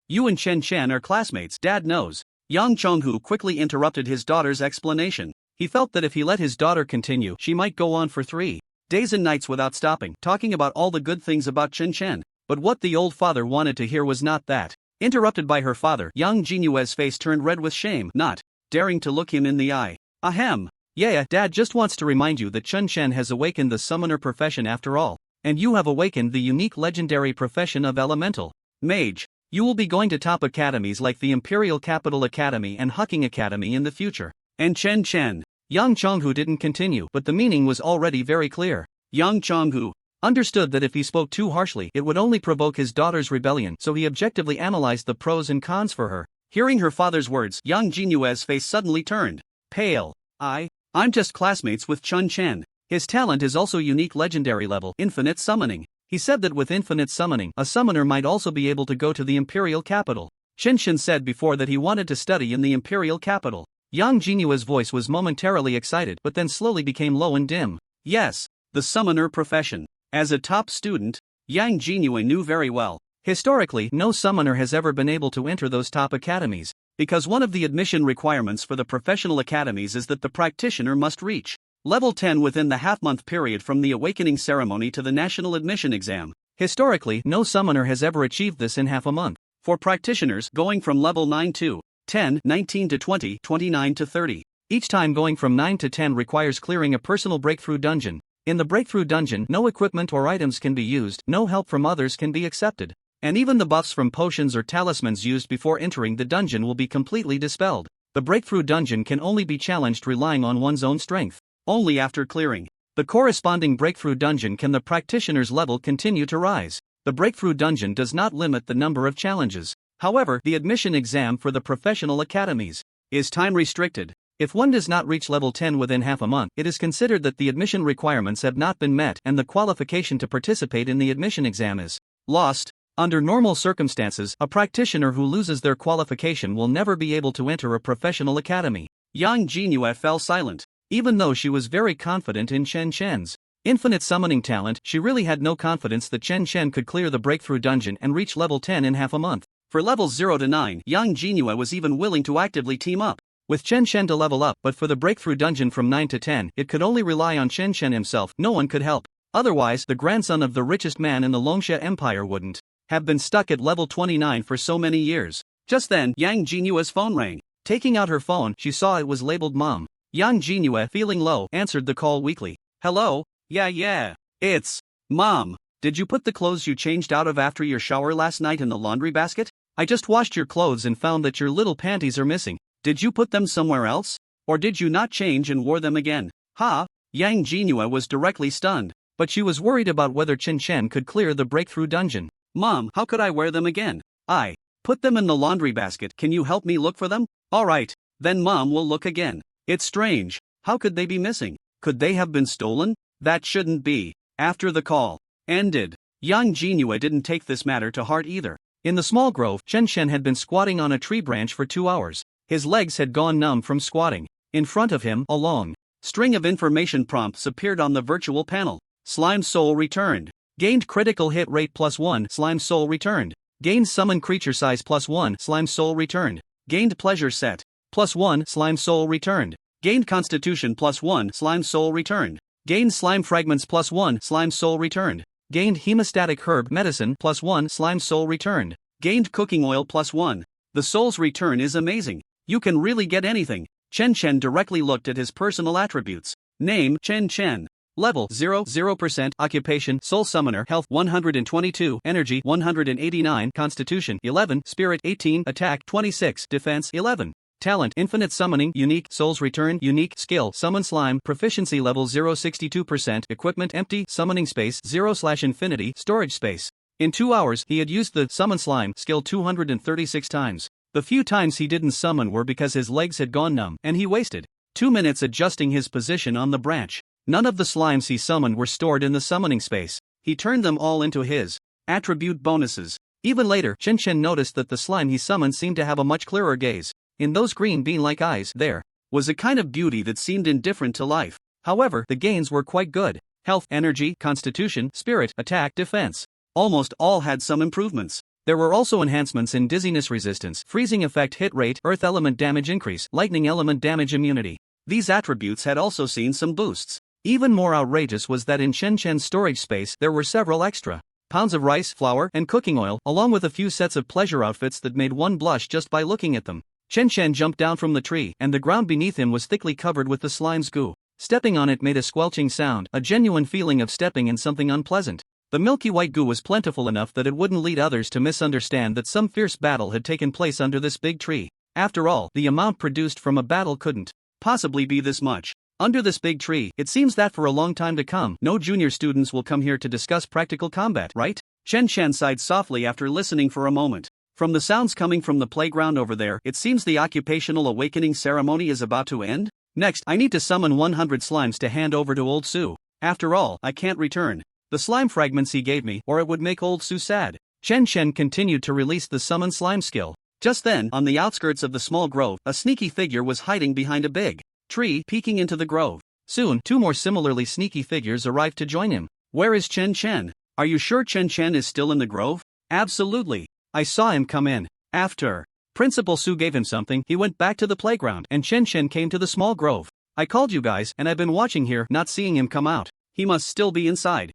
You and Chen Chen are classmates, Dad knows. Yang Chonghu quickly interrupted his daughter's explanation. He felt that if he let his daughter continue, she might go on for 3 days and nights without stopping, talking about all the good things about Chen Chen. But what the old father wanted to hear was not that. Interrupted by her father, Yang Jinua's face turned red with shame, not daring to look him in the eye. Ahem. Yeah, Dad just wants to remind you that Chen Chen has awakened the summoner profession after all. And you have awakened the unique legendary profession of elemental mage. You will be going to top academies like the Imperial Capital Academy and Hucking Academy in the future. And Chen Chen. Yang Chonghu didn't continue, but the meaning was already very clear. Yang Chonghu understood that if he spoke too harshly, it would only provoke his daughter's rebellion, so he objectively analyzed the pros and cons for her. Hearing her father's words, Yang Jinua's face suddenly turned pale. I'm just classmates with Chen Chen. His talent is also unique legendary level, infinite summoning. He said that with infinite summoning, a summoner might also be able to go to the Imperial Capital. Chen Chen said before that he wanted to study in the Imperial Capital. Yang Jinua's voice was momentarily excited but then slowly became low and dim. Yes, the summoner profession. As a top student, Yang Jinhua knew very well. Historically, no summoner has ever been able to enter those top academies, because one of the admission requirements for the professional academies is that the practitioner must reach level 10 within the half-month period from the awakening ceremony to the national admission exam. Historically, no summoner has ever achieved this in half a month. For practitioners, going from level 9 to 10, 19 to 20, 29 to 30. Each time going from 9 to 10 requires clearing a personal breakthrough dungeon. In the breakthrough dungeon, no equipment or items can be used, no help from others can be accepted, and even the buffs from potions or talismans used before entering the dungeon will be completely dispelled. The breakthrough dungeon can only be challenged relying on one's own strength. Only after clearing the corresponding breakthrough dungeon can the practitioner's level continue to rise. The breakthrough dungeon does not limit the number of challenges. However, the admission exam for the professional academies is time restricted. If one does not reach level 10 within half a month, it is considered that the admission requirements have not been met and the qualification to participate in the admission exam is lost. Under normal circumstances, a practitioner who loses their qualification will never be able to enter a professional academy. Yang Jinhua fell silent. Even though she was very confident in Chen Chen's infinite summoning talent, she really had no confidence that Chen Chen could clear the breakthrough dungeon and reach level 10 in half a month. For levels 0 to 9, Yang Jinhua was even willing to actively team up with Chen Chen to level up, but for the breakthrough dungeon from 9 to 10, it could only rely on Chen Chen himself. No one could help. Otherwise, the grandson of the richest man in the Longsha Empire wouldn't have been stuck at level 29 for so many years. Just then, Yang Jinua's phone rang. Taking out her phone, she saw it was labeled Mom. Yang Jinhua, feeling low, answered the call weakly. Hello? Yeah. It's Mom. Did you put the clothes you changed out of after your shower last night in the laundry basket? I just washed your clothes and found that your little panties are missing. Did you put them somewhere else? Or did you not change and wore them again? Yang Jinhua was directly stunned, but she was worried about whether Chen Chen could clear the breakthrough dungeon. Mom, how could I wear them again? I put them in the laundry basket. Can you help me look for them? Alright, then Mom will look again. It's strange. How could they be missing? Could they have been stolen? That shouldn't be. After the call ended, Yang Jinhua didn't take this matter to heart either. In the small grove, Chen Chen had been squatting on a tree branch for 2 hours. His legs had gone numb from squatting. In front of him, a long String of information prompts appeared on the virtual panel. Slime soul returned. Gained critical hit rate +1. Slime soul returned. Gained summon creature size +1. Slime soul returned. Gained pleasure set +1. Slime soul returned. Gained constitution +1. Slime soul returned. Gained slime fragments +1. Slime soul returned. Gained hemostatic herb medicine +1. Slime soul returned. Gained cooking oil +1. The soul's return is amazing. You can really get anything. Chen Chen directly looked at his personal attributes. Name Chen Chen. Level 0%. Occupation Soul Summoner. Health 122. Energy 189. Constitution 11. Spirit 18. Attack 26. Defense 11. Talent Infinite Summoning Unique. Soul's Return Unique. Skill Summon Slime. Proficiency level 0.62%. Equipment Empty. Summoning space 0/infinity. Storage space. In 2 hours, he had used the Summon Slime skill 236 times. The few times he didn't summon were because his legs had gone numb, and he wasted 2 minutes adjusting his position on the branch. None of the slimes he summoned were stored in the summoning space. He turned them all into his attribute bonuses. Even later, Chen Chen noticed that the slime he summoned seemed to have a much clearer gaze. In those green bean-like eyes, there was a kind of beauty that seemed indifferent to life. However, the gains were quite good. Health, energy, constitution, spirit, attack, defense. Almost all had some improvements. There were also enhancements in dizziness resistance, freezing effect hit rate, earth element damage increase, lightning element damage immunity. These attributes had also seen some boosts. Even more outrageous was that in Chen Chen's storage space there were several extra pounds of rice, flour, and cooking oil, along with a few sets of pleasure outfits that made one blush just by looking at them. Chen Chen jumped down from the tree, and the ground beneath him was thickly covered with the slime's goo. Stepping on it made a squelching sound, a genuine feeling of stepping in something unpleasant. The milky white goo was plentiful enough that it wouldn't lead others to misunderstand that some fierce battle had taken place under this big tree. After all, the amount produced from a battle couldn't possibly be this much. Under this big tree, it seems that for a long time to come, no junior students will come here to discuss practical combat, right? Chen Chen sighed softly after listening for a moment. From the sounds coming from the playground over there, it seems the occupational awakening ceremony is about to end. Next, I need to summon 100 slimes to hand over to Old Sue. After all, I can't return the slime fragments he gave me, or it would make Old Sue sad. Chen Chen continued to release the summon slime skill. Just then, on the outskirts of the small grove, a sneaky figure was hiding behind a big tree, peeking into the grove. Soon, 2 more similarly sneaky figures arrived to join him. Where is Chen Chen? Are you sure Chen Chen is still in the grove? Absolutely. I saw him come in. After Principal Su gave him something, he went back to the playground, and Chen Chen came to the small grove. I called you guys, and I've been watching here, not seeing him come out. He must still be inside.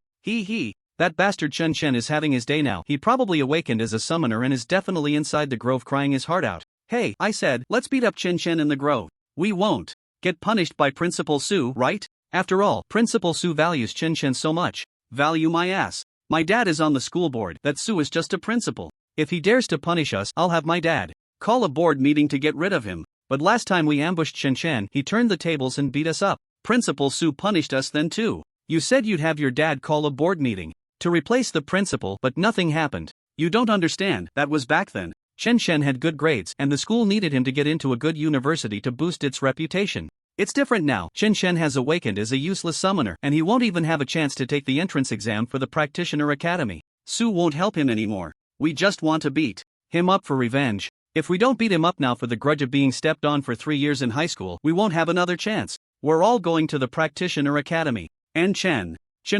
That bastard Chen Chen is having his day now. He probably awakened as a summoner and is definitely inside the grove crying his heart out. Hey, I said, let's beat up Chen Chen in the grove. We won't get punished by Principal Su, right? After all, Principal Su values Chen Chen so much. Value my ass. My dad is on the school board. That Su is just a principal. If he dares to punish us, I'll have my dad call a board meeting to get rid of him. But last time we ambushed Chen Chen, he turned the tables and beat us up. Principal Su punished us then too. You said you'd have your dad call a board meeting to replace the principal, but nothing happened. You don't understand, that was back then. Chen Chen had good grades, and the school needed him to get into a good university to boost its reputation. It's different now. Chen Chen has awakened as a useless summoner, and he won't even have a chance to take the entrance exam for the Practitioner Academy. Su won't help him anymore. We just want to beat him up for revenge. If we don't beat him up now for the grudge of being stepped on for 3 years in high school, we won't have another chance. We're all going to the Practitioner Academy. And Chen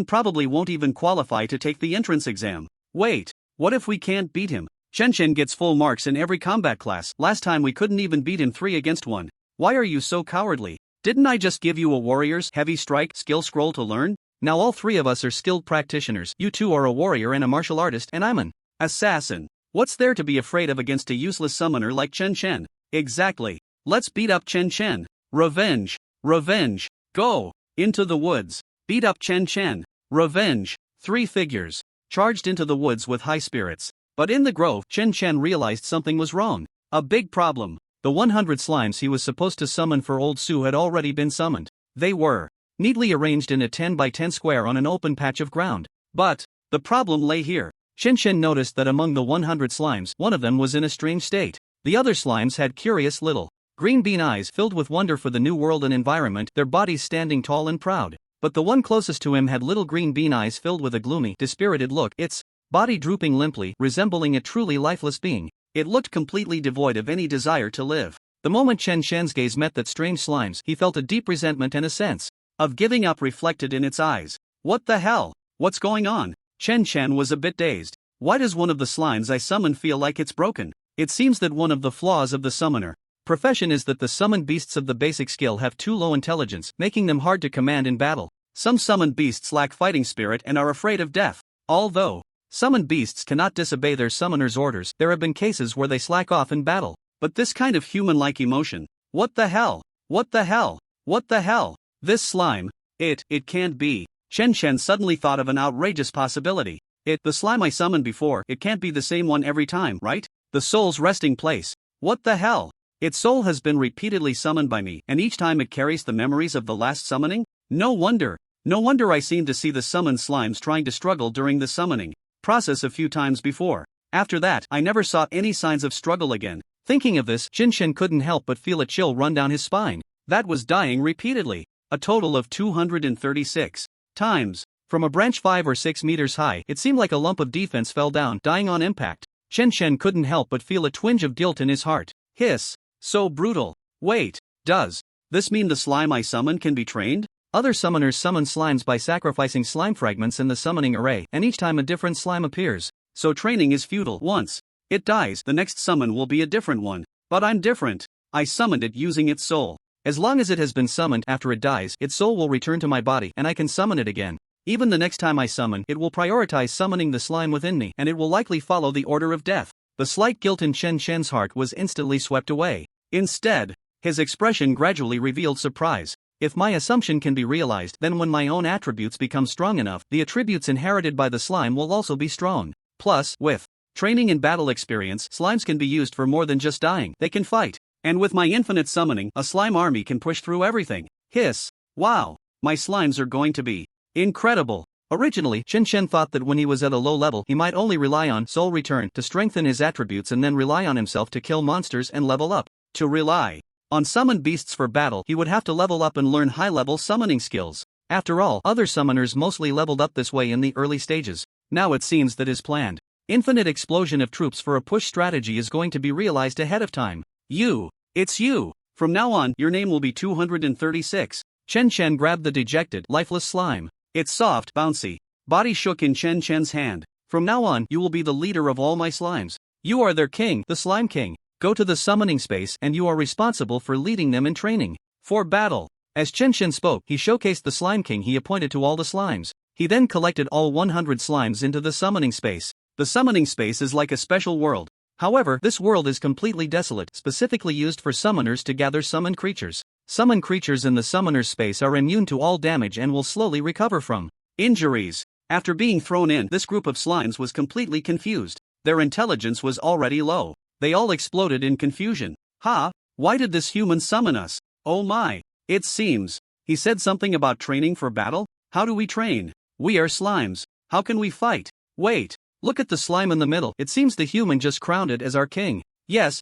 probably won't even qualify to take the entrance exam. Wait, what if we can't beat him? Chen gets full marks in every combat class. Last time we couldn't even beat him 3 against 1. Why are you so cowardly? Didn't I just give you a warrior's heavy strike skill scroll to learn? Now all 3 of us are skilled practitioners. You 2 are a warrior and a martial artist, and I'm an assassin. What's there to be afraid of against a useless summoner like Chen? Exactly. Let's beat up Chen. Revenge. Revenge. Go. Into the woods. Beat up Chen. Revenge. 3 figures charged into the woods with high spirits. But in the grove, Chen realized something was wrong. A big problem. The 100 slimes he was supposed to summon for Old Sue had already been summoned. They were neatly arranged in a 10 by 10 square on an open patch of ground. But the problem lay here. Chen noticed that among the 100 slimes, one of them was in a strange state. The other slimes had curious little green bean eyes filled with wonder for the new world and environment, their bodies standing tall and proud. But the one closest to him had little green bean eyes filled with a gloomy, dispirited look, its body drooping limply, resembling a truly lifeless being. It looked completely devoid of any desire to live. The moment Chen Shen's gaze met that strange slime's, he felt a deep resentment and a sense of giving up reflected in its eyes. What the hell? What's going on? Chen Shen was a bit dazed. Why does one of the slimes I summon feel like it's broken? It seems that one of the flaws of the summoner profession is that the summoned beasts of the basic skill have too low intelligence, making them hard to command in battle. Some summoned beasts lack fighting spirit and are afraid of death. Although summoned beasts cannot disobey their summoner's orders, there have been cases where they slack off in battle. But this kind of human-like emotion, what the hell? What the hell? What the hell? This slime, it can't be. Chen Shen suddenly thought of an outrageous possibility. The slime I summoned before, it can't be the same one every time, right? The soul's resting place. What the hell? Its soul has been repeatedly summoned by me, and each time it carries the memories of the last summoning? No wonder I seem to see the summoned slimes trying to struggle during the summoning process a few times before. After that, I never saw any signs of struggle again. Thinking of this, Chen Shen couldn't help but feel a chill run down his spine. That was dying repeatedly. A total of 236 times. From a branch 5 or 6 meters high, it seemed like a lump of defense fell down, dying on impact. Chen Shen couldn't help but feel a twinge of guilt in his heart. Hiss. So brutal. Wait, does this mean the slime I summon can be trained? Other summoners summon slimes by sacrificing slime fragments in the summoning array, and each time a different slime appears. So training is futile. Once it dies, the next summon will be a different one. But I'm different. I summoned it using its soul. As long as it has been summoned after it dies, its soul will return to my body and I can summon it again. Even the next time I summon, it will prioritize summoning the slime within me, and it will likely follow the order of death. The slight guilt in Chen Shen's heart was instantly swept away. Instead, his expression gradually revealed surprise. If my assumption can be realized, then when my own attributes become strong enough, the attributes inherited by the slime will also be strong. Plus, with training and battle experience, slimes can be used for more than just dying. They can fight. And with my infinite summoning, a slime army can push through everything. Hiss. Wow. My slimes are going to be incredible. Originally, Chen Shen thought that when he was at a low level, he might only rely on soul return to strengthen his attributes and then rely on himself to kill monsters and level up. To rely on summoned beasts for battle, he would have to level up and learn high-level summoning skills. After all, other summoners mostly leveled up this way in the early stages. Now it seems that his planned infinite explosion of troops for a push strategy is going to be realized ahead of time. It's you. From now on, your name will be 236. Chen Shen grabbed the dejected, lifeless slime. Its soft, bouncy body shook in Chen Shen's hand. From now on, you will be the leader of all my slimes. You are their king, the slime king. Go to the summoning space and you are responsible for leading them in training for battle. As Chen Shen spoke, he showcased the slime king he appointed to all the slimes. He then collected all 100 slimes into the summoning space. The summoning space is like a special world. However, this world is completely desolate, specifically used for summoners to gather summoned creatures. Summoned creatures in the summoner's space are immune to all damage and will slowly recover from injuries. After being thrown in, this group of slimes was completely confused. Their intelligence was already low. They all exploded in confusion. Ha! Why did this human summon us? Oh my! It seems he said something about training for battle? How do we train? We are slimes. How can we fight? Wait! Look at the slime in the middle. It seems the human just crowned it as our king. Yes.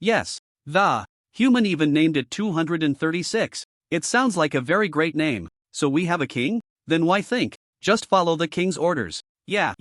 The human even named it 236. It sounds like a very great name. So we have a king? Then why think? Just follow the king's orders. Yeah.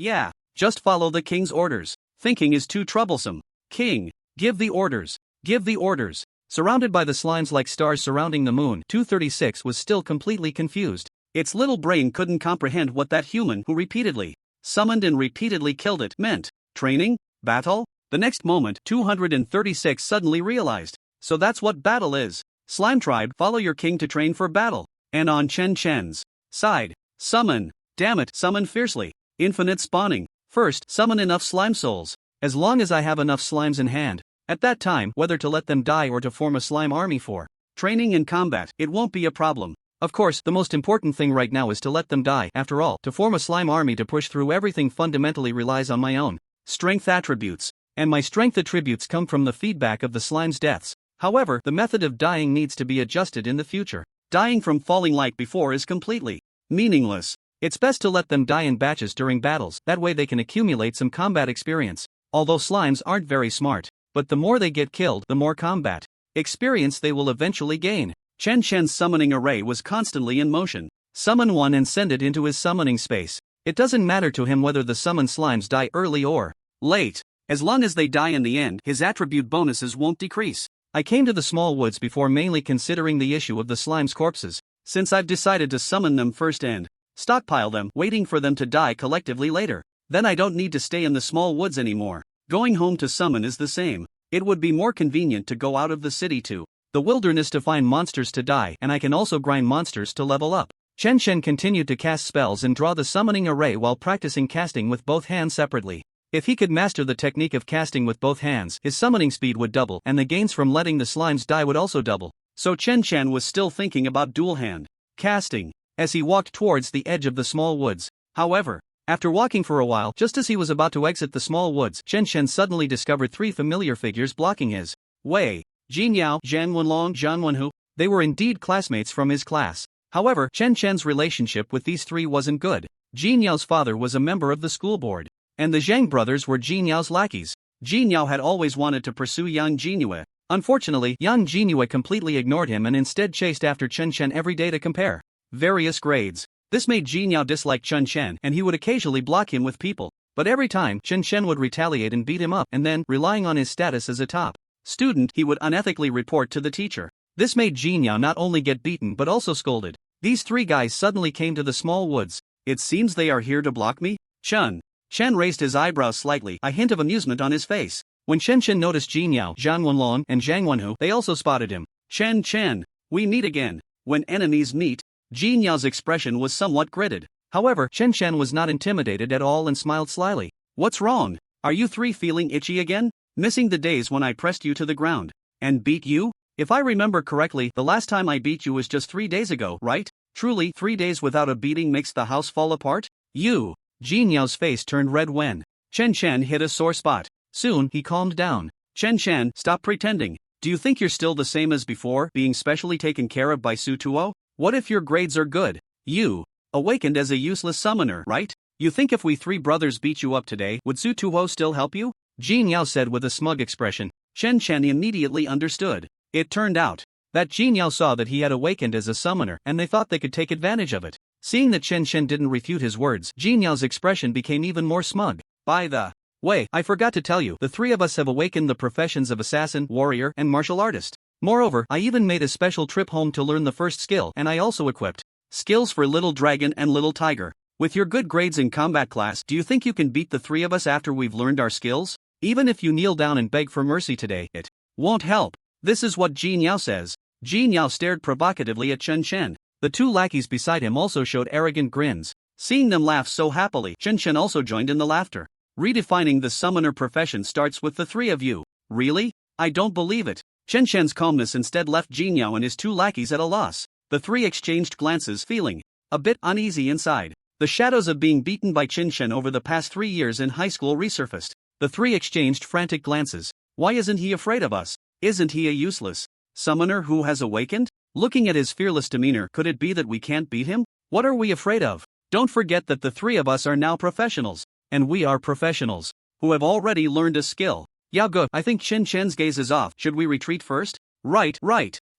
Just follow the king's orders. Thinking is too troublesome. King, give the orders. Give the orders. Surrounded by the slimes like stars surrounding the moon, 236 was still completely confused. Its little brain couldn't comprehend what that human who repeatedly summoned and repeatedly killed it meant. Training? Battle? The next moment, 236 suddenly realized. So that's what battle is. Slime tribe, follow your king to train for battle. And on Chen Chen's side, summon. Damn it, summon fiercely. Infinite spawning. First, summon enough slime souls. As long as I have enough slimes in hand. At that time, whether to let them die or to form a slime army for training and combat, it won't be a problem. Of course, the most important thing right now is to let them die. After all, to form a slime army to push through everything fundamentally relies on my own strength attributes. And my strength attributes come from the feedback of the slime's deaths. However, the method of dying needs to be adjusted in the future. Dying from falling like before is completely meaningless. It's best to let them die in batches during battles, that way they can accumulate some combat experience. Although slimes aren't very smart, but the more they get killed, the more combat experience they will eventually gain. Chen Shen's summoning array was constantly in motion. Summon one and send it into his summoning space. It doesn't matter to him whether the summoned slimes die early or late. As long as they die in the end, his attribute bonuses won't decrease. I came to the small woods before mainly considering the issue of the slime's corpses, since I've decided to summon them first and stockpile them, waiting for them to die collectively later. Then I don't need to stay in the small woods anymore. Going home to summon is the same. It would be more convenient to go out of the city to the wilderness to find monsters to die, and I can also grind monsters to level up. Chen Chen continued to cast spells and draw the summoning array while practicing casting with both hands separately. If he could master the technique of casting with both hands, his summoning speed would double, and the gains from letting the slimes die would also double. So Chen Chen was still thinking about dual hand casting as he walked towards the edge of the small woods. However, after walking for a while, just as he was about to exit the small woods, Chen Chen suddenly discovered three familiar figures blocking his way. Jin Yao, Zhan Wenlong, Zhan Wenhu. They were indeed classmates from his class. However, Chen Chen's relationship with these three wasn't good. Jin Yao's father was a member of the school board, and the Zhang brothers were Jin Yao's lackeys. Jin Yao had always wanted to pursue Yang Jinyue. Unfortunately, Yang Jinyue completely ignored him and instead chased after Chen Chen every day to compare various grades. This made Jin Yao dislike Chen Chen, and he would occasionally block him with people. But every time, Chen Chen would retaliate and beat him up, and then, relying on his status as a top student, he would unethically report to the teacher. This made Jin Yao not only get beaten but also scolded. These three guys suddenly came to the small woods. It seems they are here to block me? Chen raised his eyebrows slightly, a hint of amusement on his face. When Chen Chen noticed Jin Yao, Zhan Wenlong, and Zhang Wenhu, they also spotted him. Chen, we meet again. When enemies meet, Jin Yao's expression was somewhat gritted. However, Chen Chen was not intimidated at all and smiled slyly. What's wrong? Are you three feeling itchy again? Missing the days when I pressed you to the ground and beat you? If I remember correctly, the last time I beat you was just 3 days ago, right? Truly, 3 days without a beating makes the house fall apart? You! Jin Yao's face turned red when Chen Chen hit a sore spot. Soon, he calmed down. Chen Chen, stop pretending. Do you think you're still the same as before, being specially taken care of by Su Tuo? What if your grades are good? You awakened as a useless summoner, right? You think if we three brothers beat you up today, would Su Tuo still help you? Jin Yao said with a smug expression. Chen Chen immediately understood. It turned out that Jin Yao saw that he had awakened as a summoner, and they thought they could take advantage of it. Seeing that Chen Chen didn't refute his words, Jin Yao's expression became even more smug. By the way, I forgot to tell you, the three of us have awakened the professions of assassin, warrior, and martial artist. Moreover, I even made a special trip home to learn the first skill, and I also equipped skills for Little Dragon and Little Tiger. With your good grades in combat class, do you think you can beat the three of us after we've learned our skills? Even if you kneel down and beg for mercy today, it won't help. This is what Jin Yao says. Jin Yao stared provocatively at Chen Chen. The two lackeys beside him also showed arrogant grins. Seeing them laugh so happily, Chen Chen also joined in the laughter. Redefining the summoner profession starts with the three of you. Really? I don't believe it. Chen Chen's calmness instead left Jin Yao and his two lackeys at a loss. The three exchanged glances, feeling a bit uneasy inside. The shadows of being beaten by Chen Chen over the past 3 years in high school resurfaced. The three exchanged frantic glances. Why isn't he afraid of us? Isn't he a useless summoner who has awakened? Looking at his fearless demeanor, could it be that we can't beat him? What are we afraid of? Don't forget that the three of us are now professionals. And we are professionals who have already learned a skill. Yao Ge, I think Chen Chen's gaze is off. Should we retreat first? Right.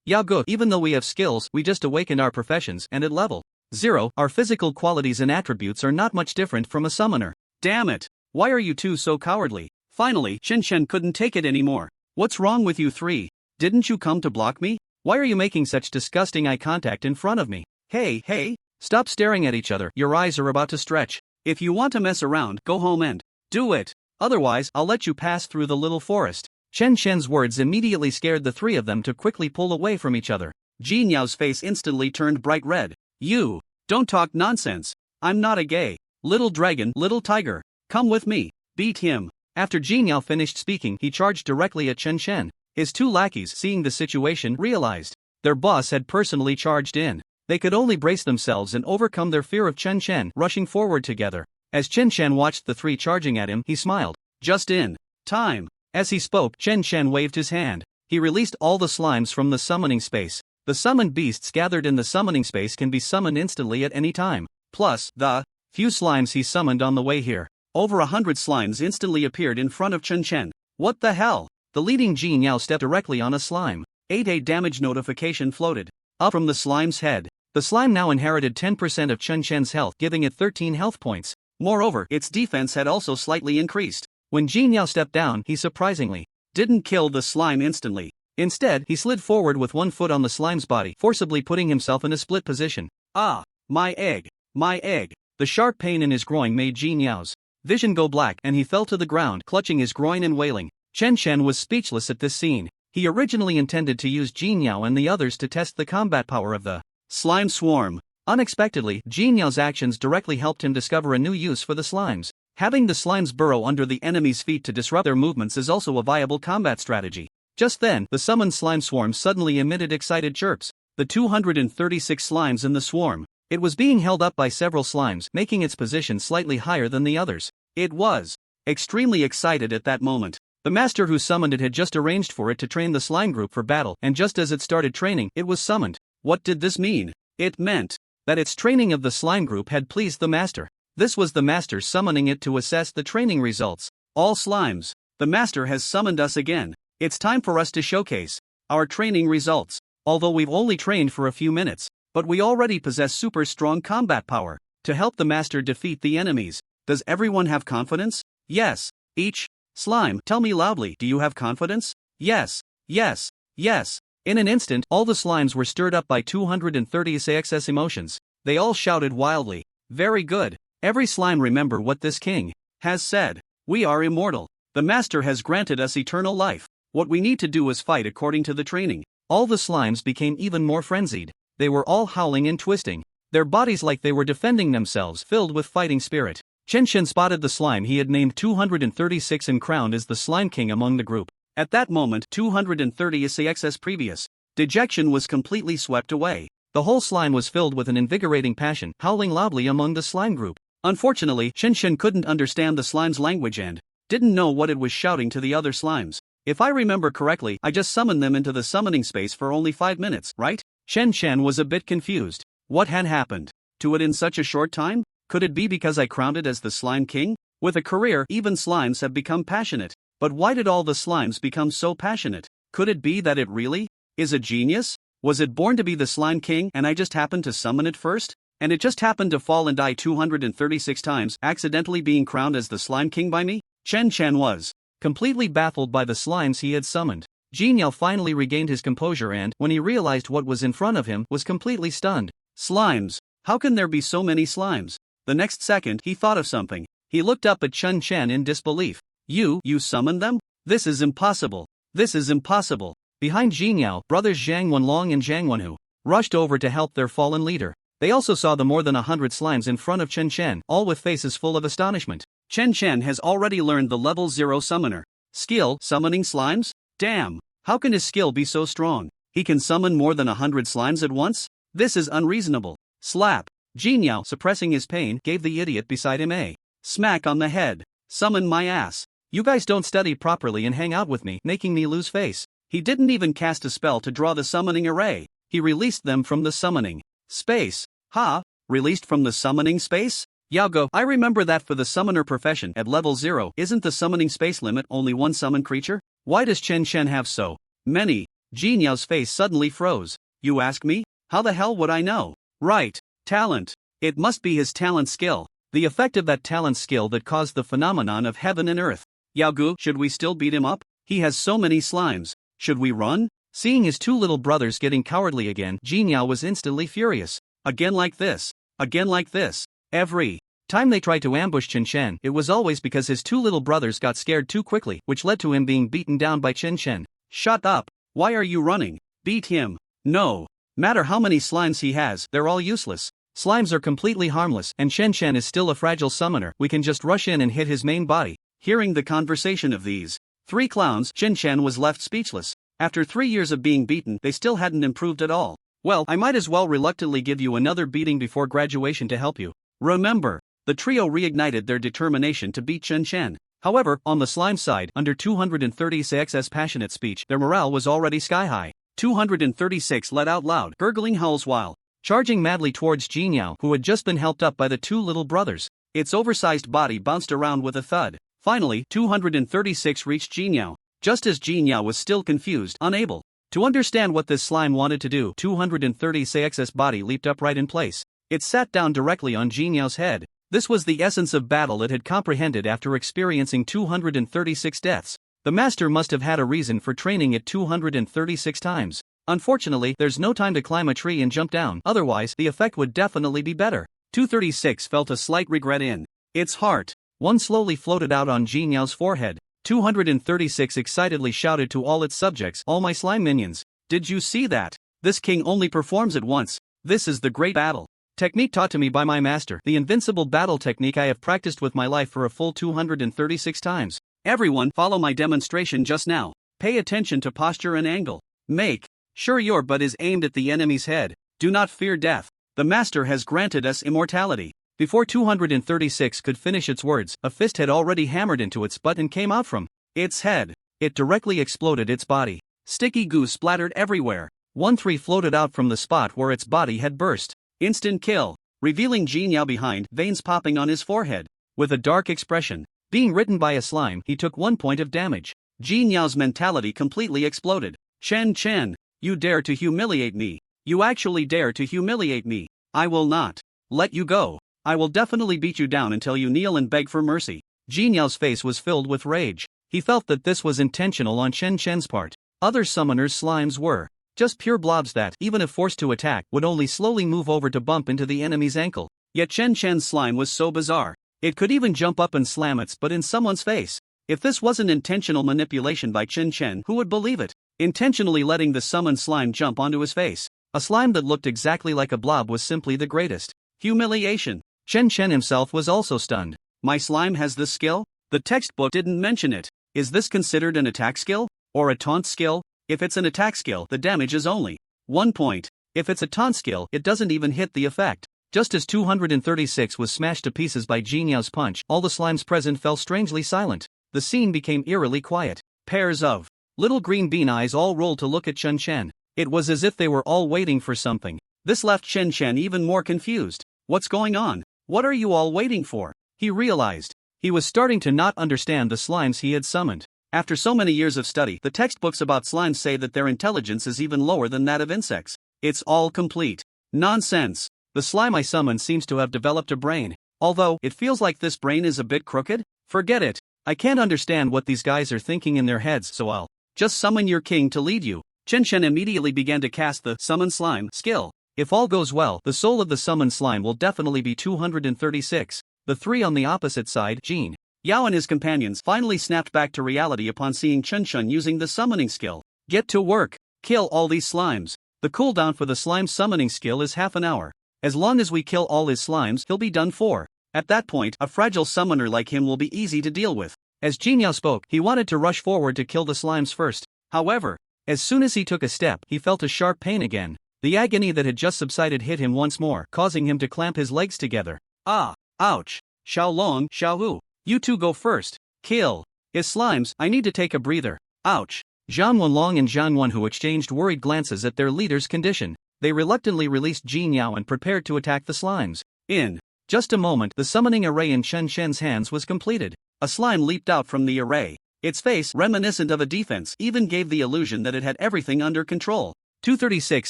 Yao Ge, even though we have skills, we just awakened our professions, and at level 0, our physical qualities and attributes are not much different from a summoner. Damn it. Why are you two so cowardly? Finally, Chen Chen couldn't take it anymore. What's wrong with you three? Didn't you come to block me? Why are you making such disgusting eye contact in front of me? Hey, stop staring at each other. Your eyes are about to stretch. If you want to mess around, go home and do it. Otherwise, I'll let you pass through the little forest. Chen Chen's words immediately scared the three of them to quickly pull away from each other. Jin Yao's face instantly turned bright red. You don't talk nonsense. I'm not a gay little dragon, little tiger. Come with me. Beat him. After Jin Yao finished speaking, he charged directly at Chen Chen. His two lackeys, seeing the situation, realized their boss had personally charged in. They could only brace themselves and overcome their fear of Chen Chen rushing forward together. As Chen Chen watched the three charging at him, he smiled. Just in time. As he spoke, Chen Chen waved his hand. He released all the slimes from the summoning space. The summoned beasts gathered in the summoning space can be summoned instantly at any time. Plus, the few slimes he summoned on the way here. Over 100 slimes instantly appeared in front of Chen Chen. What the hell? The leading Jin Yao stepped directly on a slime. 8 damage notification floated up from the slime's head. The slime now inherited 10% of Chen Chen's health, giving it 13 health points. Moreover, its defense had also slightly increased. When Jin Yao stepped down, he surprisingly didn't kill the slime instantly. Instead, he slid forward with one foot on the slime's body, forcibly putting himself in a split position. Ah! My egg! My egg! The sharp pain in his groin made Jin Yao's vision go black and he fell to the ground, clutching his groin and wailing. Chen Chen was speechless at this scene. He originally intended to use Jin Yao and the others to test the combat power of the slime swarm. Unexpectedly, Jin Yao's actions directly helped him discover a new use for the slimes. Having the slimes burrow under the enemy's feet to disrupt their movements is also a viable combat strategy. Just then, the summoned slime swarm suddenly emitted excited chirps. The 236 slimes in the swarm. It was being held up by several slimes, making its position slightly higher than the others. It was extremely excited at that moment. The master who summoned it had just arranged for it to train the slime group for battle, and just as it started training, it was summoned. What did this mean? It meant that its training of the slime group had pleased the master. This was the master summoning it to assess the training results. All slimes, the master has summoned us again. It's time for us to showcase our training results. Although we've only trained for a few minutes, but we already possess super strong combat power to help the master defeat the enemies. Does everyone have confidence? Yes. Each slime, tell me loudly, do you have confidence? Yes, yes, yes. In an instant, all the slimes were stirred up by 230 excess emotions. They all shouted wildly. Very good. Every slime remember what this king has said. We are immortal. The master has granted us eternal life. What we need to do is fight according to the training. All the slimes became even more frenzied. They were all howling and twisting their bodies like they were defending themselves, filled with fighting spirit. Chen Chen spotted the slime he had named 236 and crowned as the slime king among the group. At that moment, 230 SAXS previous dejection was completely swept away. The whole slime was filled with an invigorating passion, howling loudly among the slime group. Unfortunately, Chen Chen couldn't understand the slime's language and didn't know what it was shouting to the other slimes. If I remember correctly, I just summoned them into the summoning space for only 5 minutes, right? Chen Chen was a bit confused. What had happened to it in such a short time? Could it be because I crowned it as the slime king? With a career, even slimes have become passionate. But why did all the slimes become so passionate? Could it be that it really is a genius? Was it born to be the slime king and I just happened to summon it first? And it just happened to fall and die 236 times, accidentally being crowned as the slime king by me? Chen Chen was completely baffled by the slimes he had summoned. Jin Yao finally regained his composure and, when he realized what was in front of him, was completely stunned. Slimes! How can there be so many slimes? The next second, he thought of something. He looked up at Chen Chen in disbelief. You summoned them? This is impossible. This is impossible. Behind Jin Yao, brothers Zhang Wenlong and Zhang Wenhu rushed over to help their fallen leader. They also saw the more than 100 slimes in front of Chen Chen, all with faces full of astonishment. Chen Chen has already learned the level 0 summoner skill, summoning slimes? Damn! How can his skill be so strong? He can summon more than 100 slimes at once? This is unreasonable. Slap! Jin Yao, suppressing his pain, gave the idiot beside him a smack on the head. Summon my ass. You guys don't study properly and hang out with me, making me lose face. He didn't even cast a spell to draw the summoning array. He released them from the summoning space. Ha! Released from the summoning space? Yaogo, I remember that for the summoner profession at level 0, isn't the summoning space limit only one summoned creature? Why does Chen Chen have so many? Jin Yao's face suddenly froze. You ask me? How the hell would I know? Right. Talent. It must be his talent skill. The effect of that talent skill that caused the phenomenon of heaven and earth. Yaogu, should we still beat him up? He has so many slimes. Should we run? Seeing his two little brothers getting cowardly again, Jin Yao was instantly furious. Again like this. Again like this. Every time they tried to ambush Chen Chen, it was always because his two little brothers got scared too quickly, which led to him being beaten down by Chen Chen. Shut up. Why are you running? Beat him. No matter how many slimes he has, they're all useless. Slimes are completely harmless, and Chen Chen is still a fragile summoner. We can just rush in and hit his main body. Hearing the conversation of these three clowns, Chen Chen was left speechless. After 3 years of being beaten, they still hadn't improved at all. Well, I might as well reluctantly give you another beating before graduation to help you. Remember, the trio reignited their determination to beat Chen Chen. However, on the slime side, under 236's passionate speech, their morale was already sky high. 236 let out loud, gurgling howls while charging madly towards Jin Yao, who had just been helped up by the two little brothers. Its oversized body bounced around with a thud. Finally, 236 reached Jin Yao. Just as Jin Yao was still confused, unable to understand what this slime wanted to do, 236's body leaped upright in place. It sat down directly on Jin Yao's head. This was the essence of battle it had comprehended after experiencing 236 deaths. The master must have had a reason for training it 236 times. Unfortunately, there's no time to climb a tree and jump down, otherwise, the effect would definitely be better. 236 felt a slight regret in its heart. One slowly floated out on Jin Yao's forehead. 236 excitedly shouted to all its subjects, "All my slime minions, did you see that? This king only performs it once. This is the great battle technique taught to me by my master, the invincible battle technique I have practiced with my life for a full 236 times. Everyone, follow my demonstration just now. Pay attention to posture and angle. Make sure your butt is aimed at the enemy's head. Do not fear death. The master has granted us immortality." Before 236 could finish its words, a fist had already hammered into its butt and came out from its head. It directly exploded its body. Sticky goo splattered everywhere. 1-3 floated out from the spot where its body had burst. Instant kill, revealing Jin Yao behind, veins popping on his forehead. With a dark expression, being written by a slime, he took 1 point of damage. Jin Yao's mentality completely exploded. Chen, you dare to humiliate me. You actually dare to humiliate me. I will not let you go. I will definitely beat you down until you kneel and beg for mercy. Jin Yao's face was filled with rage. He felt that this was intentional on Chen's part. Other summoners' slimes were just pure blobs that, even if forced to attack, would only slowly move over to bump into the enemy's ankle. Yet Chen's slime was so bizarre. It could even jump up and slam its butt in someone's face. If this wasn't intentional manipulation by Chen, who would believe it? Intentionally letting the summoned slime jump onto his face. A slime that looked exactly like a blob was simply the greatest. Humiliation. Chen himself was also stunned. My slime has this skill? The textbook didn't mention it. Is this considered an attack skill? Or a taunt skill? If it's an attack skill, the damage is only 1 point. If it's a taunt skill, it doesn't even hit the effect. Just as 236 was smashed to pieces by Jin Yao's punch, all the slimes present fell strangely silent. The scene became eerily quiet. Pairs of little green bean eyes all rolled to look at Chen. It was as if they were all waiting for something. This left Chen even more confused. What's going on? What are you all waiting for? He realized. He was starting to not understand the slimes he had summoned. After so many years of study, the textbooks about slimes say that their intelligence is even lower than that of insects. It's all complete nonsense. The slime I summoned seems to have developed a brain. Although, it feels like this brain is a bit crooked. Forget it. I can't understand what these guys are thinking in their heads, so I'll just summon your king to lead you. Chen immediately began to cast the Summon Slime skill. If all goes well, the soul of the summoned slime will definitely be 236. The 3 on the opposite side, Jin Yao and his companions, finally snapped back to reality upon seeing Chen using the summoning skill. Get to work. Kill all these slimes. The cooldown for the slime summoning skill is half an hour. As long as we kill all his slimes, he'll be done for. At that point, a fragile summoner like him will be easy to deal with. As Jin Yao spoke, he wanted to rush forward to kill the slimes first. However, as soon as he took a step, he felt a sharp pain again. The agony that had just subsided hit him once more, causing him to clamp his legs together. Ah! Ouch! Xiaolong, Xiaohu, you two go first. Kill his slimes, I need to take a breather. Ouch! Zhang Wenlong and Zhang Wenhu exchanged worried glances at their leader's condition. They reluctantly released Jin Yao and prepared to attack the slimes. In just a moment, the summoning array in Chen's hands was completed. A slime leaped out from the array. Its face, reminiscent of a defense, even gave the illusion that it had everything under control. 236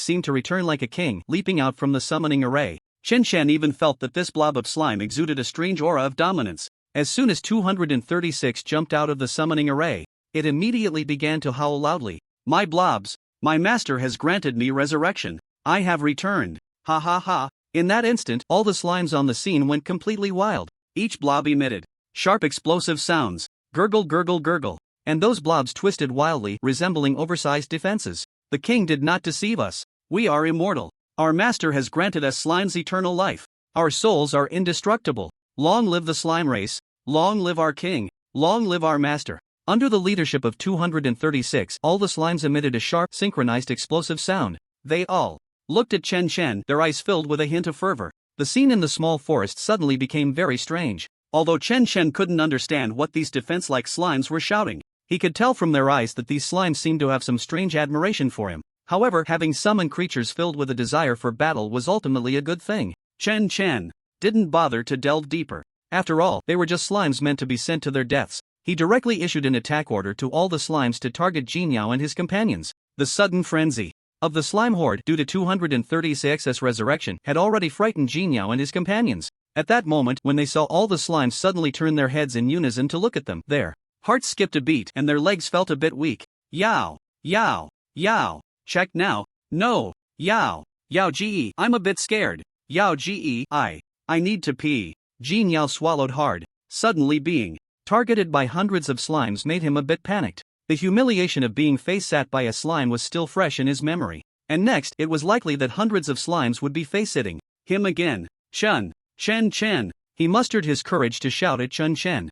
seemed to return like a king, leaping out from the summoning array. Chen even felt that this blob of slime exuded a strange aura of dominance. As soon as 236 jumped out of the summoning array, it immediately began to howl loudly. My blobs! My master has granted me resurrection. I have returned. Ha ha ha. In that instant, all the slimes on the scene went completely wild. Each blob emitted sharp explosive sounds. Gurgle gurgle gurgle. And those blobs twisted wildly, resembling oversized defenses. The king did not deceive us. We are immortal. Our master has granted us slimes eternal life. Our souls are indestructible. Long live the slime race. Long live our king. Long live our master. Under the leadership of 236, all the slimes emitted a sharp, synchronized explosive sound. They all looked at Chen, their eyes filled with a hint of fervor. The scene in the small forest suddenly became very strange. Although Chen couldn't understand what these defense-like slimes were shouting, he could tell from their eyes that these slimes seemed to have some strange admiration for him. However, having summoned creatures filled with a desire for battle was ultimately a good thing. Chen didn't bother to delve deeper. After all, they were just slimes meant to be sent to their deaths. He directly issued an attack order to all the slimes to target Jin Yao and his companions. The sudden frenzy of the slime horde due to 236's resurrection had already frightened Jin Yao and his companions. At that moment, when they saw all the slimes suddenly turn their heads in unison to look at them, their Hearts skipped a beat and their legs felt a bit weak. Yow, yow, yow, check now, no, yow, yow ge, I'm a bit scared, yow ge, I need to pee. Jin Yao swallowed hard. Suddenly being targeted by hundreds of slimes made him a bit panicked. The humiliation of being face-sat by a slime was still fresh in his memory. And next, it was likely that hundreds of slimes would be face-sitting him again. Chen Chen. He mustered his courage to shout at Chen Chen.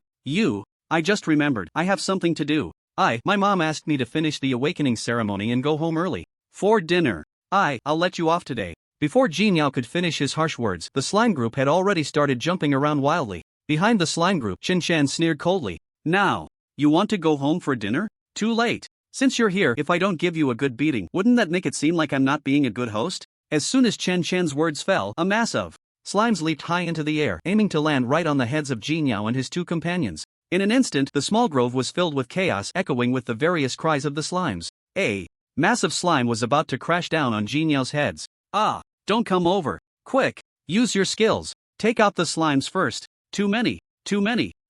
I just remembered, I have something to do. My mom asked me to finish the awakening ceremony and go home early. For dinner. I'll let you off today. Before Jin Yao could finish his harsh words, the slime group had already started jumping around wildly. Behind the slime group, Chen Chen sneered coldly. Now, you want to go home for dinner? Too late. Since you're here, if I don't give you a good beating, wouldn't that make it seem like I'm not being a good host? As soon as Chen Chen's words fell, a mass of slimes leaped high into the air, aiming to land right on the heads of Jin Yao and his two companions. In an instant, the small grove was filled with chaos, echoing with the various cries of the slimes. A massive slime was about to crash down on Jin Yao's heads. Don't come over. Quick, use your skills. Take out the slimes first. Too many.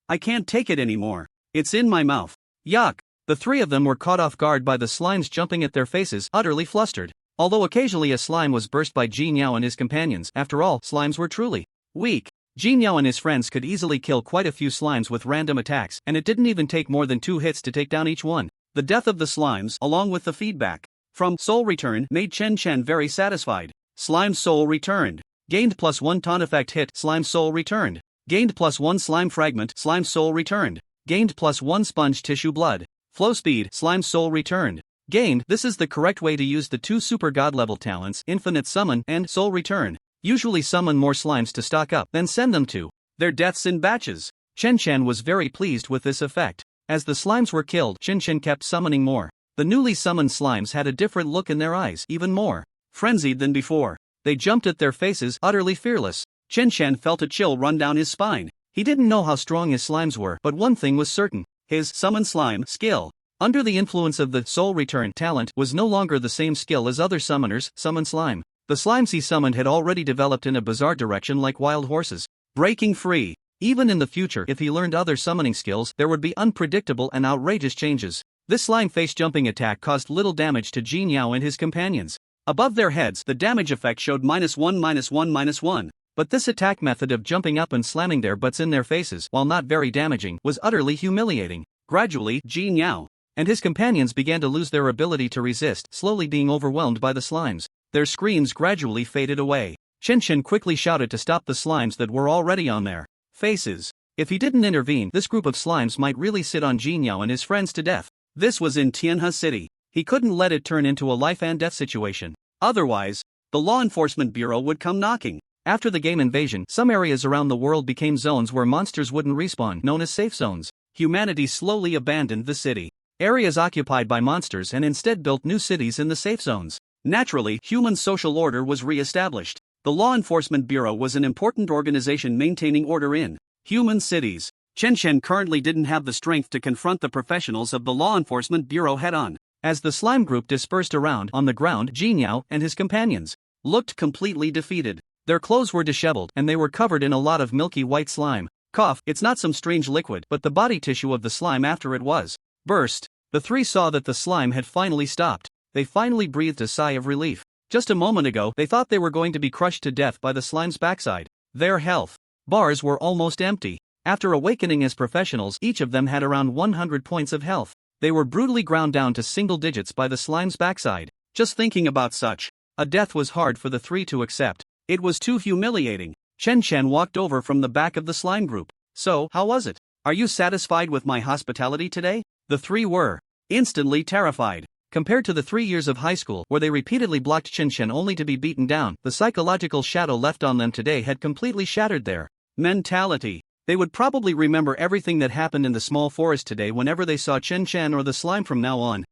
I can't take it anymore. It's in my mouth. Yuck. The three of them were caught off guard by the slimes jumping at their faces, utterly flustered. Although occasionally a slime was burst by Jin Yao and his companions, after all, slimes were truly weak. Jin Yao and his friends could easily kill quite a few slimes with random attacks, and it didn't even take more than 2 hits to take down each one. The death of the slimes, along with the feedback from Soul Return, made Chen Chen very satisfied. Slime Soul returned. Gained +1 taunt effect hit, Slime Soul returned. Gained +1 slime fragment, Slime Soul returned. Gained +1 sponge tissue blood. Flow speed, Slime Soul returned. Gained. This is the correct way to use the 2 super god level talents, Infinite Summon and Soul Return. Usually summon more slimes to stock up, then send them to their deaths in batches. Chen Chen was very pleased with this effect. As the slimes were killed, Chen Chen kept summoning more. The newly summoned slimes had a different look in their eyes, even more frenzied than before. They jumped at their faces, utterly fearless. Chen Chen felt a chill run down his spine. He didn't know how strong his slimes were, but one thing was certain. His summon slime skill, under the influence of the Soul Return talent, was no longer the same skill as other summoners summon slime. The slimes he summoned had already developed in a bizarre direction like wild horses, breaking free. Even in the future, if he learned other summoning skills, there would be unpredictable and outrageous changes. This slime face jumping attack caused little damage to Jin Yao and his companions. Above their heads, the damage effect showed -1/-1/1. But this attack method of jumping up and slamming their butts in their faces, while not very damaging, was utterly humiliating. Gradually, Jin Yao and his companions began to lose their ability to resist, slowly being overwhelmed by the slimes. Their screams gradually faded away. Chen Chen quickly shouted to stop the slimes that were already on their faces. If he didn't intervene, this group of slimes might really sit on Jin Yao and his friends to death. This was in Tianhe City. He couldn't let it turn into a life and death situation. Otherwise, the law enforcement bureau would come knocking. After the game invasion, some areas around the world became zones where monsters wouldn't respawn, known as safe zones. Humanity slowly abandoned the city. Areas occupied by monsters and instead built new cities in the safe zones. Naturally, human social order was re-established. The Law Enforcement Bureau was an important organization maintaining order in human cities. Chen Chen currently didn't have the strength to confront the professionals of the Law Enforcement Bureau head-on. As the slime group dispersed around on the ground, Jin Yao and his companions looked completely defeated. Their clothes were disheveled and they were covered in a lot of milky white slime. Cough, it's not some strange liquid, but the body tissue of the slime after it was burst. The three saw that the slime had finally stopped. They finally breathed a sigh of relief. Just a moment ago, they thought they were going to be crushed to death by the slime's backside. Their health bars were almost empty. After awakening as professionals, each of them had around 100 points of health. They were brutally ground down to single digits by the slime's backside. Just thinking about such a death was hard for the three to accept. It was too humiliating. Chen Chen walked over from the back of the slime group. So, how was it? Are you satisfied with my hospitality today? The three were instantly terrified. Compared to the 3 years of high school, where they repeatedly blocked Chen Chen only to be beaten down, the psychological shadow left on them today had completely shattered their mentality. They would probably remember everything that happened in the small forest today whenever they saw Chen Chen or the slime from now on.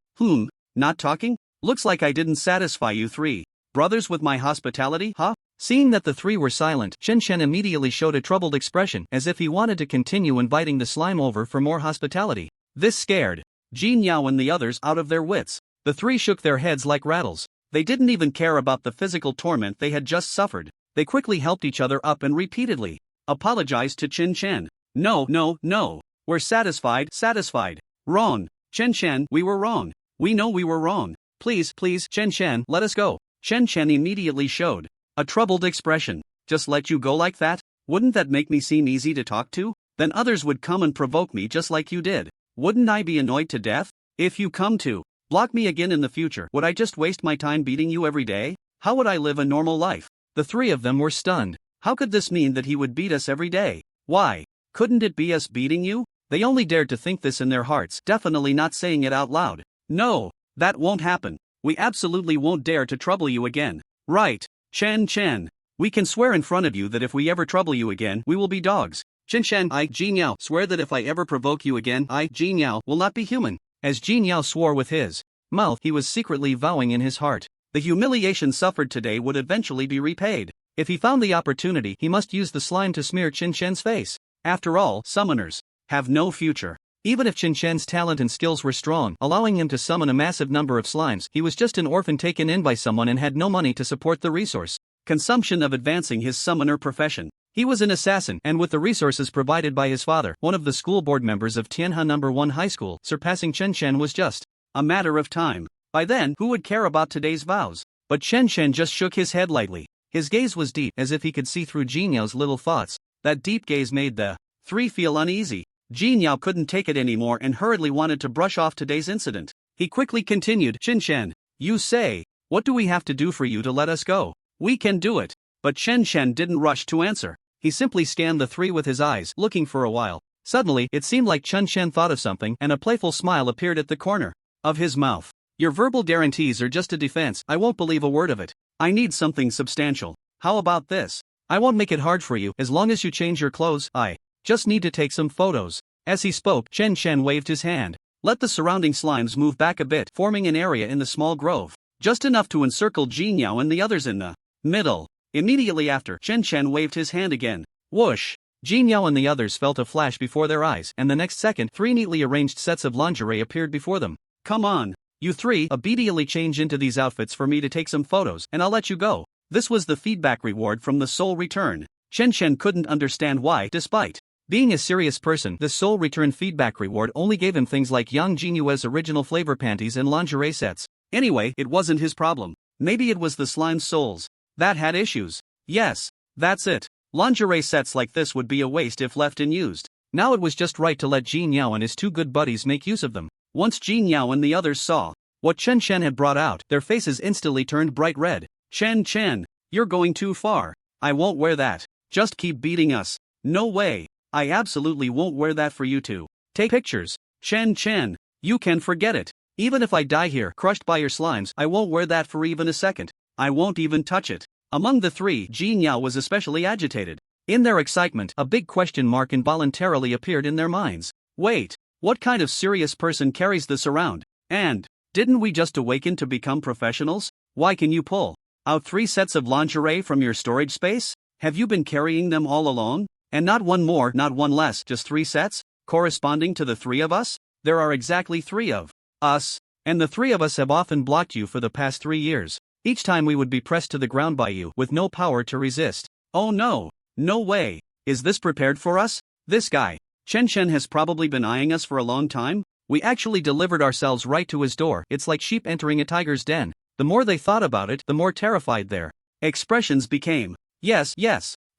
Not talking? Looks like I didn't satisfy you three brothers with my hospitality, huh? Seeing that the three were silent, Chen Chen immediately showed a troubled expression, as if he wanted to continue inviting the slime over for more hospitality. This scared Jin Yao and the others out of their wits. The three shook their heads like rattles. They didn't even care about the physical torment they had just suffered. They quickly helped each other up and repeatedly apologized to Chen Chen. No. We're satisfied. Wrong. Chen, we were wrong. We know we were wrong. Please, Chen, let us go. Chen immediately showed a troubled expression. Just let you go like that? Wouldn't that make me seem easy to talk to? Then others would come and provoke me just like you did. Wouldn't I be annoyed to death? If you come to block me again in the future, would I just waste my time beating you every day? How would I live a normal life? The three of them were stunned. How could this mean that he would beat us every day? Why? Couldn't it be us beating you? They only dared to think this in their hearts, definitely not saying it out loud. No, that won't happen. We absolutely won't dare to trouble you again. Right, Chen. We can swear in front of you that if we ever trouble you again, we will be dogs. Chen, I, Jinyao, swear that if I ever provoke you again, I, Jinyao, will not be human. As Jinyao swore with his mouth, he was secretly vowing in his heart. The humiliation suffered today would eventually be repaid. If he found the opportunity, he must use the slime to smear Chen's face. After all, summoners have no future. Even if Chen's talent and skills were strong, allowing him to summon a massive number of slimes, he was just an orphan taken in by someone and had no money to support the resource consumption of advancing his summoner profession. He was an assassin, and with the resources provided by his father, one of the school board members of Tianhe No. 1 High School, surpassing Chen was just a matter of time. By then, who would care about today's vows? But Chen just shook his head lightly. His gaze was deep, as if he could see through Jinyao's little thoughts. That deep gaze made the three feel uneasy. Jinyao couldn't take it anymore and hurriedly wanted to brush off today's incident. He quickly continued, Chen, you say, what do we have to do for you to let us go? We can do it. But Chen didn't rush to answer. He simply scanned the three with his eyes, looking for a while. Suddenly, it seemed like Chen thought of something, and a playful smile appeared at the corner of his mouth. Your verbal guarantees are just a defense. I won't believe a word of it. I need something substantial. How about this? I won't make it hard for you, as long as you change your clothes. I just need to take some photos. As he spoke, Chen waved his hand. Let the surrounding slimes move back a bit, forming an area in the small grove. Just enough to encircle Jinyao and the others in the middle. Immediately after, Chen waved his hand again. Whoosh! Jinyao and the others felt a flash before their eyes, and the next second, three neatly arranged sets of lingerie appeared before them. Come on, you three, immediately change into these outfits for me to take some photos, and I'll let you go. This was the feedback reward from the soul return. Chen couldn't understand why, despite being a serious person, the soul return feedback reward only gave him things like Yang Jinyue's original flavor panties and lingerie sets. Anyway, it wasn't his problem. Maybe it was the slime souls that had issues. Yes, that's it. Lingerie sets like this would be a waste if left unused. Now it was just right to let Jinyao and his two good buddies make use of them. Once Jinyao and the others saw what Chen had brought out, their faces instantly turned bright red. Chen, you're going too far. I won't wear that. Just keep beating us. No way. I absolutely won't wear that for you to take pictures. Chen, you can forget it. Even if I die here, crushed by your slimes, I won't wear that for even a second. I won't even touch it. Among the three, Jinyao was especially agitated. In their excitement, a big question mark involuntarily appeared in their minds. Wait, what kind of serious person carries this around? And didn't we just awaken to become professionals? Why can you pull out 3 sets of lingerie from your storage space? Have you been carrying them all along? And not one more, not one less, just 3 sets, corresponding to the 3 of us? There are exactly 3 of us, and the 3 of us have often blocked you for the past 3 years. Each time we would be pressed to the ground by you, with no power to resist. Oh no, no way. Is this prepared for us? This guy, Chen has probably been eyeing us for a long time. We actually delivered ourselves right to his door. It's like sheep entering a tiger's den. The more they thought about it, the more terrified their expressions became. Yes.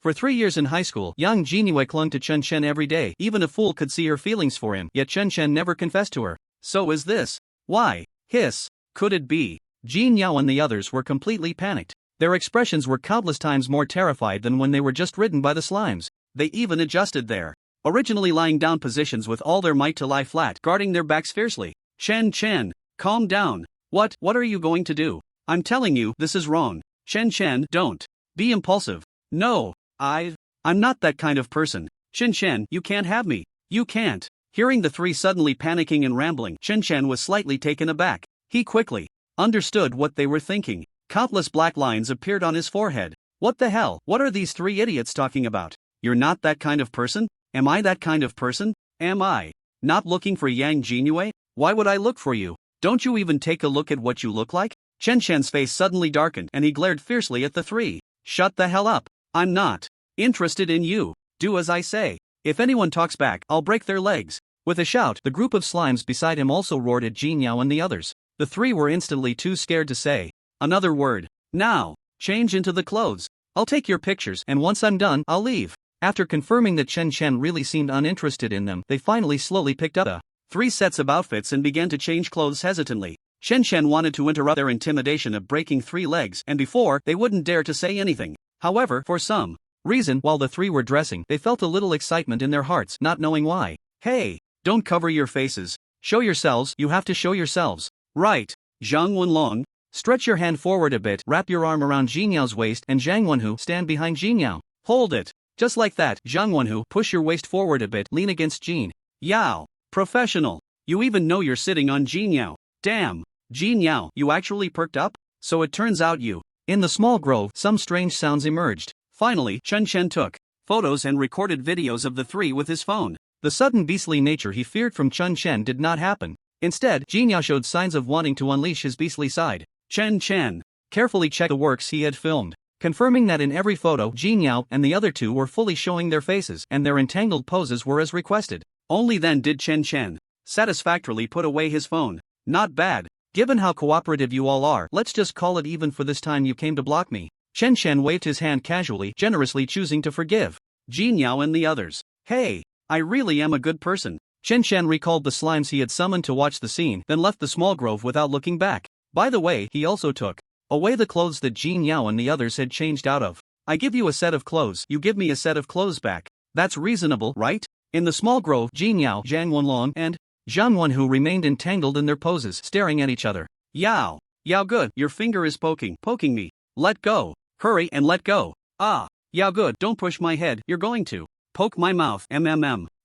For 3 years in high school, young Jinue clung to Chen every day. Even a fool could see her feelings for him, yet Chen never confessed to her. So is this? Why? Hiss. Could it be? Jinyao and the others were completely panicked. Their expressions were countless times more terrified than when they were just ridden by the slimes. They even adjusted their originally lying down positions with all their might to lie flat, guarding their backs fiercely. Chen, calm down. What are you going to do? I'm telling you, this is wrong. Chen, don't be impulsive. No, I'm not that kind of person. Chen, you can't have me. You can't. Hearing the 3 suddenly panicking and rambling, Chen was slightly taken aback. He quickly understood what they were thinking. Countless black lines appeared on his forehead. What the hell? What are these 3 idiots talking about? You're not that kind of person? Am I that kind of person? Am I not looking for Yang Jinue? Why would I look for you? Don't you even take a look at what you look like? Chen's face suddenly darkened and he glared fiercely at the 3. Shut the hell up. I'm not interested in you. Do as I say. If anyone talks back, I'll break their legs. With a shout, the group of slimes beside him also roared at Jinyao and the others. The three were instantly too scared to say another word. Now, change into the clothes. I'll take your pictures, and once I'm done, I'll leave. After confirming that Chen Chen really seemed uninterested in them, they finally slowly picked up the 3 sets of outfits and began to change clothes hesitantly. Chen Chen wanted to interrupt their intimidation of breaking 3 legs, and before, they wouldn't dare to say anything. However, for some reason, while the 3 were dressing, they felt a little excitement in their hearts, not knowing why. Hey! Don't cover your faces. Show yourselves, you have to show yourselves. Right. Zhang Wenlong, stretch your hand forward a bit, wrap your arm around Jinyao's waist, and Zhang Wenhu, stand behind Jinyao. Hold it. Just like that, Zhang Wenhu, push your waist forward a bit, lean against Jin Yao. Professional. You even know you're sitting on Jinyao. Damn. Jinyao, you actually perked up? So it turns out you. In the small grove, some strange sounds emerged. Finally, Chen Chen took photos and recorded videos of the 3 with his phone. The sudden beastly nature he feared from Chen Chen did not happen. Instead, Jinyao showed signs of wanting to unleash his beastly side. Chen Chen carefully checked the works he had filmed, confirming that in every photo Jinyao and the other 2 were fully showing their faces and their entangled poses were as requested. Only then did Chen Chen satisfactorily put away his phone. Not bad. Given how cooperative you all are, let's just call it even for this time you came to block me. Chen Chen waved his hand casually, generously choosing to forgive Jinyao and the others. Hey! I really am a good person. Chen Chen recalled the slimes he had summoned to watch the scene, then left the small grove without looking back. By the way, he also took away the clothes that Jinyao and the others had changed out of. I give you a set of clothes, you give me a set of clothes back. That's reasonable, right? In the small grove, Jinyao, Zhang Wenlong, and Zhang Wenhu remained entangled in their poses, staring at each other. Yao! Yao good, your finger is poking me. Let go. Hurry and let go. Ah! Yao good, don't push my head, you're going to poke my mouth.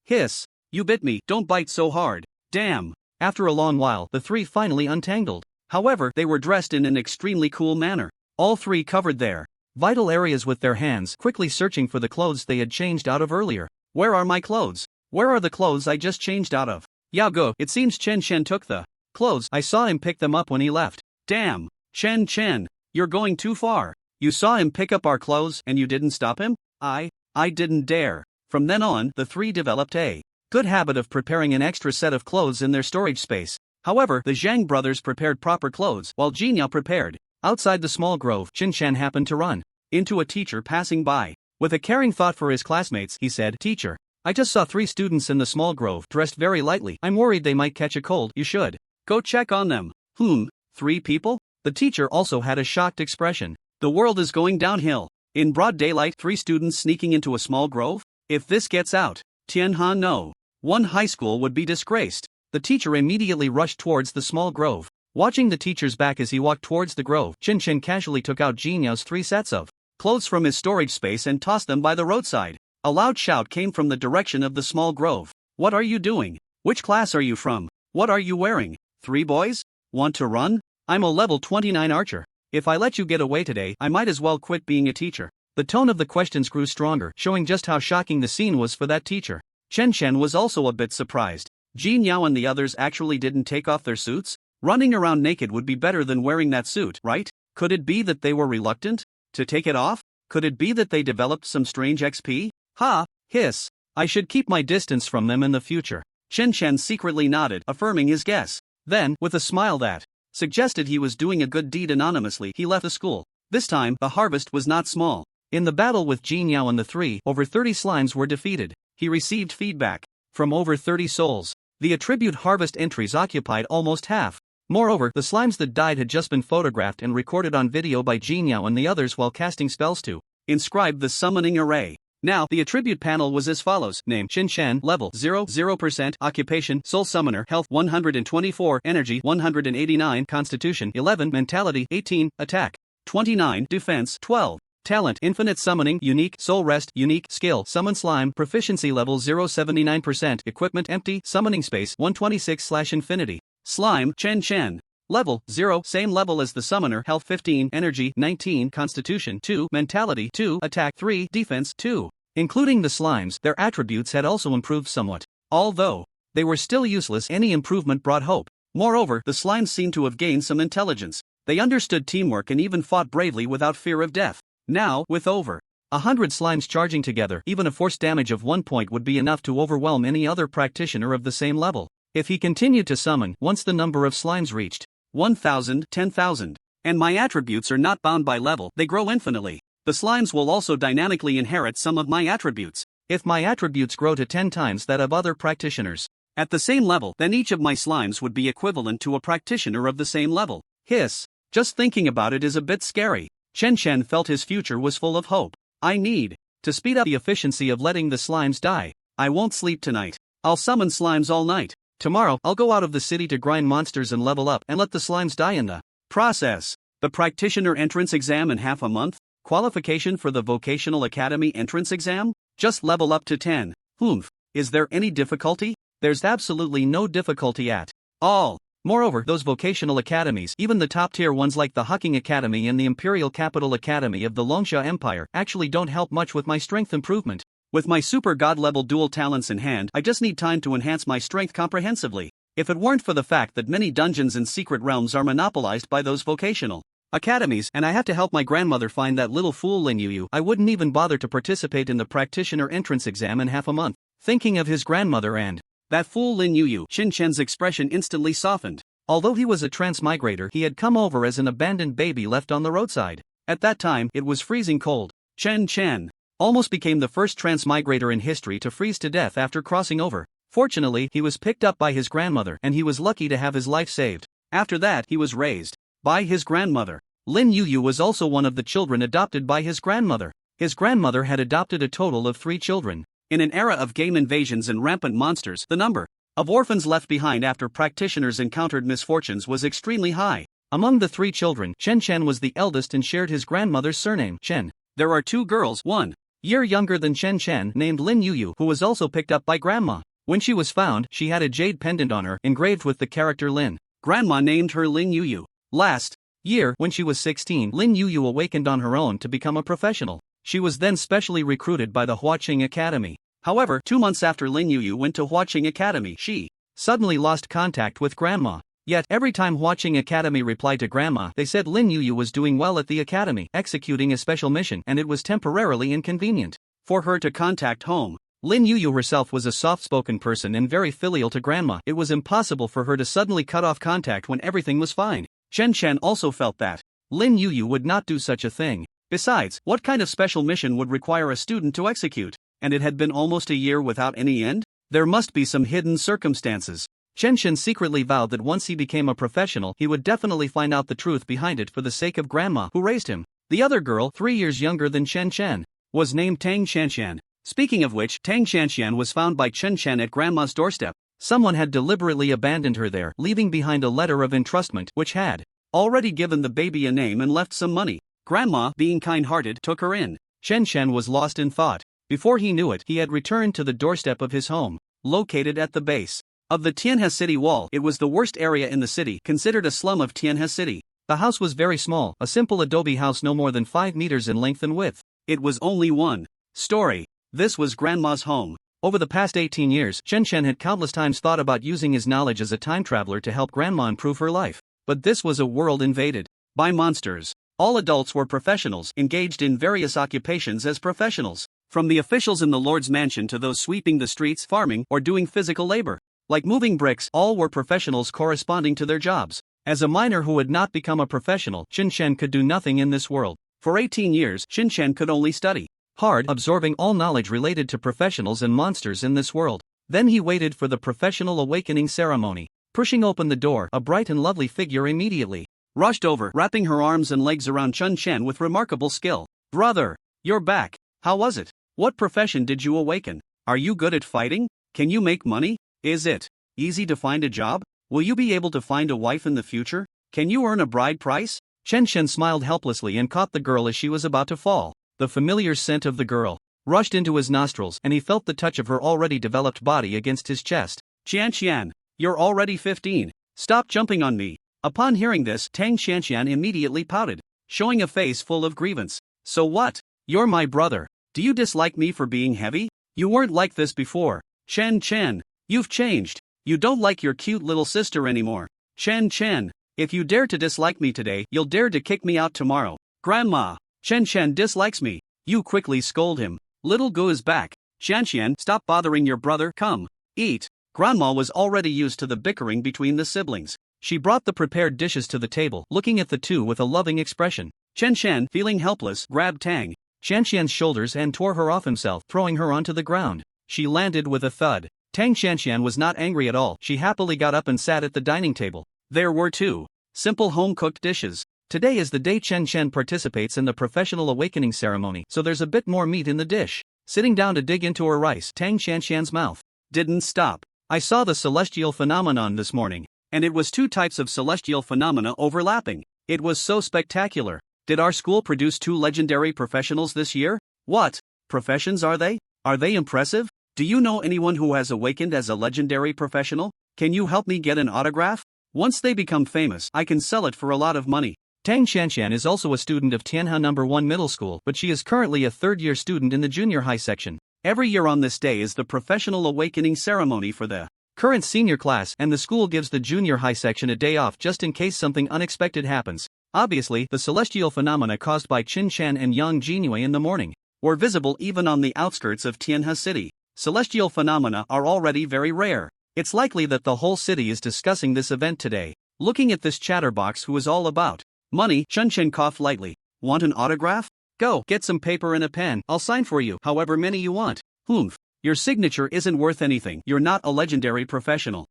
Hiss. You bit me, don't bite so hard. Damn. After a long while, the 3 finally untangled. However, they were dressed in an extremely cool manner. All 3 covered their vital areas with their hands, quickly searching for the clothes they had changed out of earlier. Where are my clothes? Where are the clothes I just changed out of? Yao go, it seems Chen Chen took the clothes. I saw him pick them up when he left. Damn. Chen Chen, you're going too far. You saw him pick up our clothes and you didn't stop him? I didn't dare. From then on, the 3 developed a good habit of preparing an extra set of clothes in their storage space. However, the Zhang brothers prepared proper clothes, while Jinyao prepared. Outside the small grove, Chen Chen happened to run into a teacher passing by. With a caring thought for his classmates, he said, Teacher, I just saw 3 students in the small grove, dressed very lightly. I'm worried they might catch a cold. You should go check on them. 3 people? The teacher also had a shocked expression. The world is going downhill. In broad daylight, 3 students sneaking into a small grove? If this gets out, Tianha no. 1 high school would be disgraced. The teacher immediately rushed towards the small grove. Watching the teacher's back as he walked towards the grove, Chen Chen casually took out Jinyao's 3 sets of clothes from his storage space and tossed them by the roadside. A loud shout came from the direction of the small grove. What are you doing? Which class are you from? What are you wearing? 3 boys? Want to run? I'm a level 29 archer. If I let you get away today, I might as well quit being a teacher. The tone of the questions grew stronger, showing just how shocking the scene was for that teacher. Chen Chen was also a bit surprised. Jinyao and the others actually didn't take off their suits? Running around naked would be better than wearing that suit, right? Could it be that they were reluctant to take it off? Could it be that they developed some strange XP? Ha! Hiss! I should keep my distance from them in the future. Chen Chen secretly nodded, affirming his guess. Then, with a smile that suggested he was doing a good deed anonymously, he left the school. This time, the harvest was not small. In the battle with Jinyao and the 3, over 30 slimes were defeated. He received feedback from over 30 souls. The attribute harvest entries occupied almost half. Moreover, the slimes that died had just been photographed and recorded on video by Jinyao and the others while casting spells to inscribe the summoning array. Now, the attribute panel was as follows. Name, Chen Chen, level 0%, occupation, soul summoner, health 124, energy 189, constitution 11, mentality 18, attack 29, defense 12. Talent, infinite summoning, unique, soul rest, unique, skill, summon slime, proficiency level 0.79%, equipment empty, summoning space 126/infinity. Slime, Chen Chen. Level 0, same level as the summoner, health 15, energy 19, constitution 2, mentality 2, attack 3, defense 2. Including the slimes, their attributes had also improved somewhat. Although they were still useless, any improvement brought hope. Moreover, the slimes seemed to have gained some intelligence. They understood teamwork and even fought bravely without fear of death. Now, with over 100 slimes charging together, even a force damage of 1 point would be enough to overwhelm any other practitioner of the same level. If he continued to summon, once the number of slimes reached 1,000, 10,000, and my attributes are not bound by level, they grow infinitely. The slimes will also dynamically inherit some of my attributes. If my attributes grow to 10 times that of other practitioners at the same level, then each of my slimes would be equivalent to a practitioner of the same level. Hiss. Just thinking about it is a bit scary. Chen Chen felt his future was full of hope. I need to speed up the efficiency of letting the slimes die. I won't sleep tonight. I'll summon slimes all night. Tomorrow, I'll go out of the city to grind monsters and level up and let the slimes die in the process. The practitioner entrance exam in half a month? Qualification for the vocational academy entrance exam? Just level up to 10. Humph. Is there any difficulty? There's absolutely no difficulty at all. Moreover, those vocational academies, even the top-tier ones like the Hucking Academy and the Imperial Capital Academy of the Longsha Empire, actually don't help much with my strength improvement. With my super god-level dual talents in hand, I just need time to enhance my strength comprehensively. If it weren't for the fact that many dungeons and secret realms are monopolized by those vocational academies, and I have to help my grandmother find that little fool Lin Yu, I wouldn't even bother to participate in the practitioner entrance exam in half a month. Thinking of his grandmother and that fool Lin Yu, Chen Chen's expression instantly softened. Although he was a transmigrator, he had come over as an abandoned baby left on the roadside. At that time, it was freezing cold. Chen Chen almost became the first transmigrator in history to freeze to death after crossing over. Fortunately, he was picked up by his grandmother, and he was lucky to have his life saved. After that, he was raised by his grandmother. Lin Yu was also one of the children adopted by his grandmother. His grandmother had adopted a total of 3 children. In an era of game invasions and rampant monsters, the number of orphans left behind after practitioners encountered misfortunes was extremely high. Among the 3 children, Chen Chen was the eldest and shared his grandmother's surname, Chen. There are 2 girls, 1 year younger than Chen Chen, named Lin Yu, who was also picked up by Grandma. When she was found, she had a jade pendant on her, engraved with the character Lin. Grandma named her Lin Yu. Last year, when she was 16, Lin Yu awakened on her own to become a professional. She was then specially recruited by the Huaqing Academy. However, 2 months after Lin Yu went to Huaqing Academy, she suddenly lost contact with Grandma. Yet, every time Huaqing Academy replied to Grandma, they said Lin Yu was doing well at the academy, executing a special mission, and it was temporarily inconvenient for her to contact home. Lin Yu herself was a soft-spoken person and very filial to Grandma. It was impossible for her to suddenly cut off contact when everything was fine. Chen Chen also felt that Lin Yu would not do such a thing. Besides, what kind of special mission would require a student to execute? And it had been almost a year without any end? There must be some hidden circumstances. Chen Chen secretly vowed that once he became a professional, he would definitely find out the truth behind it for the sake of Grandma, who raised him. The other girl, 3 years younger than Chen Chen, was named Tang Xianxian. Speaking of which, Tang Xianxian was found by Chen Chen at Grandma's doorstep. Someone had deliberately abandoned her there, leaving behind a letter of entrustment which had already given the baby a name and left some money. Grandma, being kind-hearted, took her in. Chen Chen was lost in thought. Before he knew it, he had returned to the doorstep of his home, located at the base of the Tianhe City wall. It was the worst area in the city, considered a slum of Tianhe City. The house was very small, a simple adobe house no more than 5 meters in length and width. It was only 1 story. This was Grandma's home. Over the past 18 years, Chen Chen had countless times thought about using his knowledge as a time traveler to help Grandma improve her life. But this was a world invaded by monsters. All adults were professionals, engaged in various occupations as professionals. From the officials in the Lord's mansion to those sweeping the streets, farming, or doing physical labor. Like moving bricks, all were professionals corresponding to their jobs. As a miner who had not become a professional, Chen Chen could do nothing in this world. For 18 years, Chen Chen could only study hard, absorbing all knowledge related to professionals and monsters in this world. Then he waited for the professional awakening ceremony. Pushing open the door, a bright and lovely figure immediately rushed over, wrapping her arms and legs around Chen Chen with remarkable skill. Brother, you're back. How was it? What profession did you awaken? Are you good at fighting? Can you make money? Is it easy to find a job? Will you be able to find a wife in the future? Can you earn a bride price? Chen Chen smiled helplessly and caught the girl as she was about to fall. The familiar scent of the girl rushed into his nostrils, and he felt the touch of her already developed body against his chest. Qianqian, you're already 15. Stop jumping on me. Upon hearing this, Tang Xianxian immediately pouted, showing a face full of grievance. So what? You're my brother. Do you dislike me for being heavy? You weren't like this before. Chen Chen, you've changed. You don't like your cute little sister anymore. Chen Chen, if you dare to dislike me today, you'll dare to kick me out tomorrow. Grandma, Chen Chen dislikes me. Yu quickly scolded him. Little Gu is back. Qianqian, stop bothering your brother, come, eat. Grandma was already used to the bickering between the siblings. She brought the prepared dishes to the table, looking at the two with a loving expression. Chen Chen, feeling helpless, grabbed Tang Qianqian's shoulders and tore her off himself, throwing her onto the ground. She landed with a thud. Tang Qianqian was not angry at all. She happily got up and sat at the dining table. There were two simple home-cooked dishes. Today is the day Chen Chen participates in the professional awakening ceremony, so there's a bit more meat in the dish. Sitting down to dig into her rice, Tang Qianqian's mouth didn't stop. I saw the celestial phenomenon this morning, and it was two types of celestial phenomena overlapping. It was so spectacular. Did our school produce two legendary professionals this year? What professions are they? Are they impressive? Do you know anyone who has awakened as a legendary professional? Can you help me get an autograph? Once they become famous, I can sell it for a lot of money. Tang Qianqian is also a student of Tianhe No. 1 Middle School, but she is currently a third-year student in the junior high section. Every year on this day is the professional awakening ceremony for the current senior class, and the school gives the junior high section a day off just in case something unexpected happens. Obviously, the celestial phenomena caused by Qin Chen and Yang Jinwei in the morning were visible even on the outskirts of Tianhe City. Celestial phenomena are already very rare. It's likely that the whole city is discussing this event today. Looking at this chatterbox who is all about money, Chen Chen coughed lightly. Want an autograph? Go, get some paper and a pen, I'll sign for you, however many you want. Humph. Your signature isn't worth anything, you're not a legendary professional.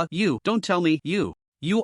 You, don't tell me, you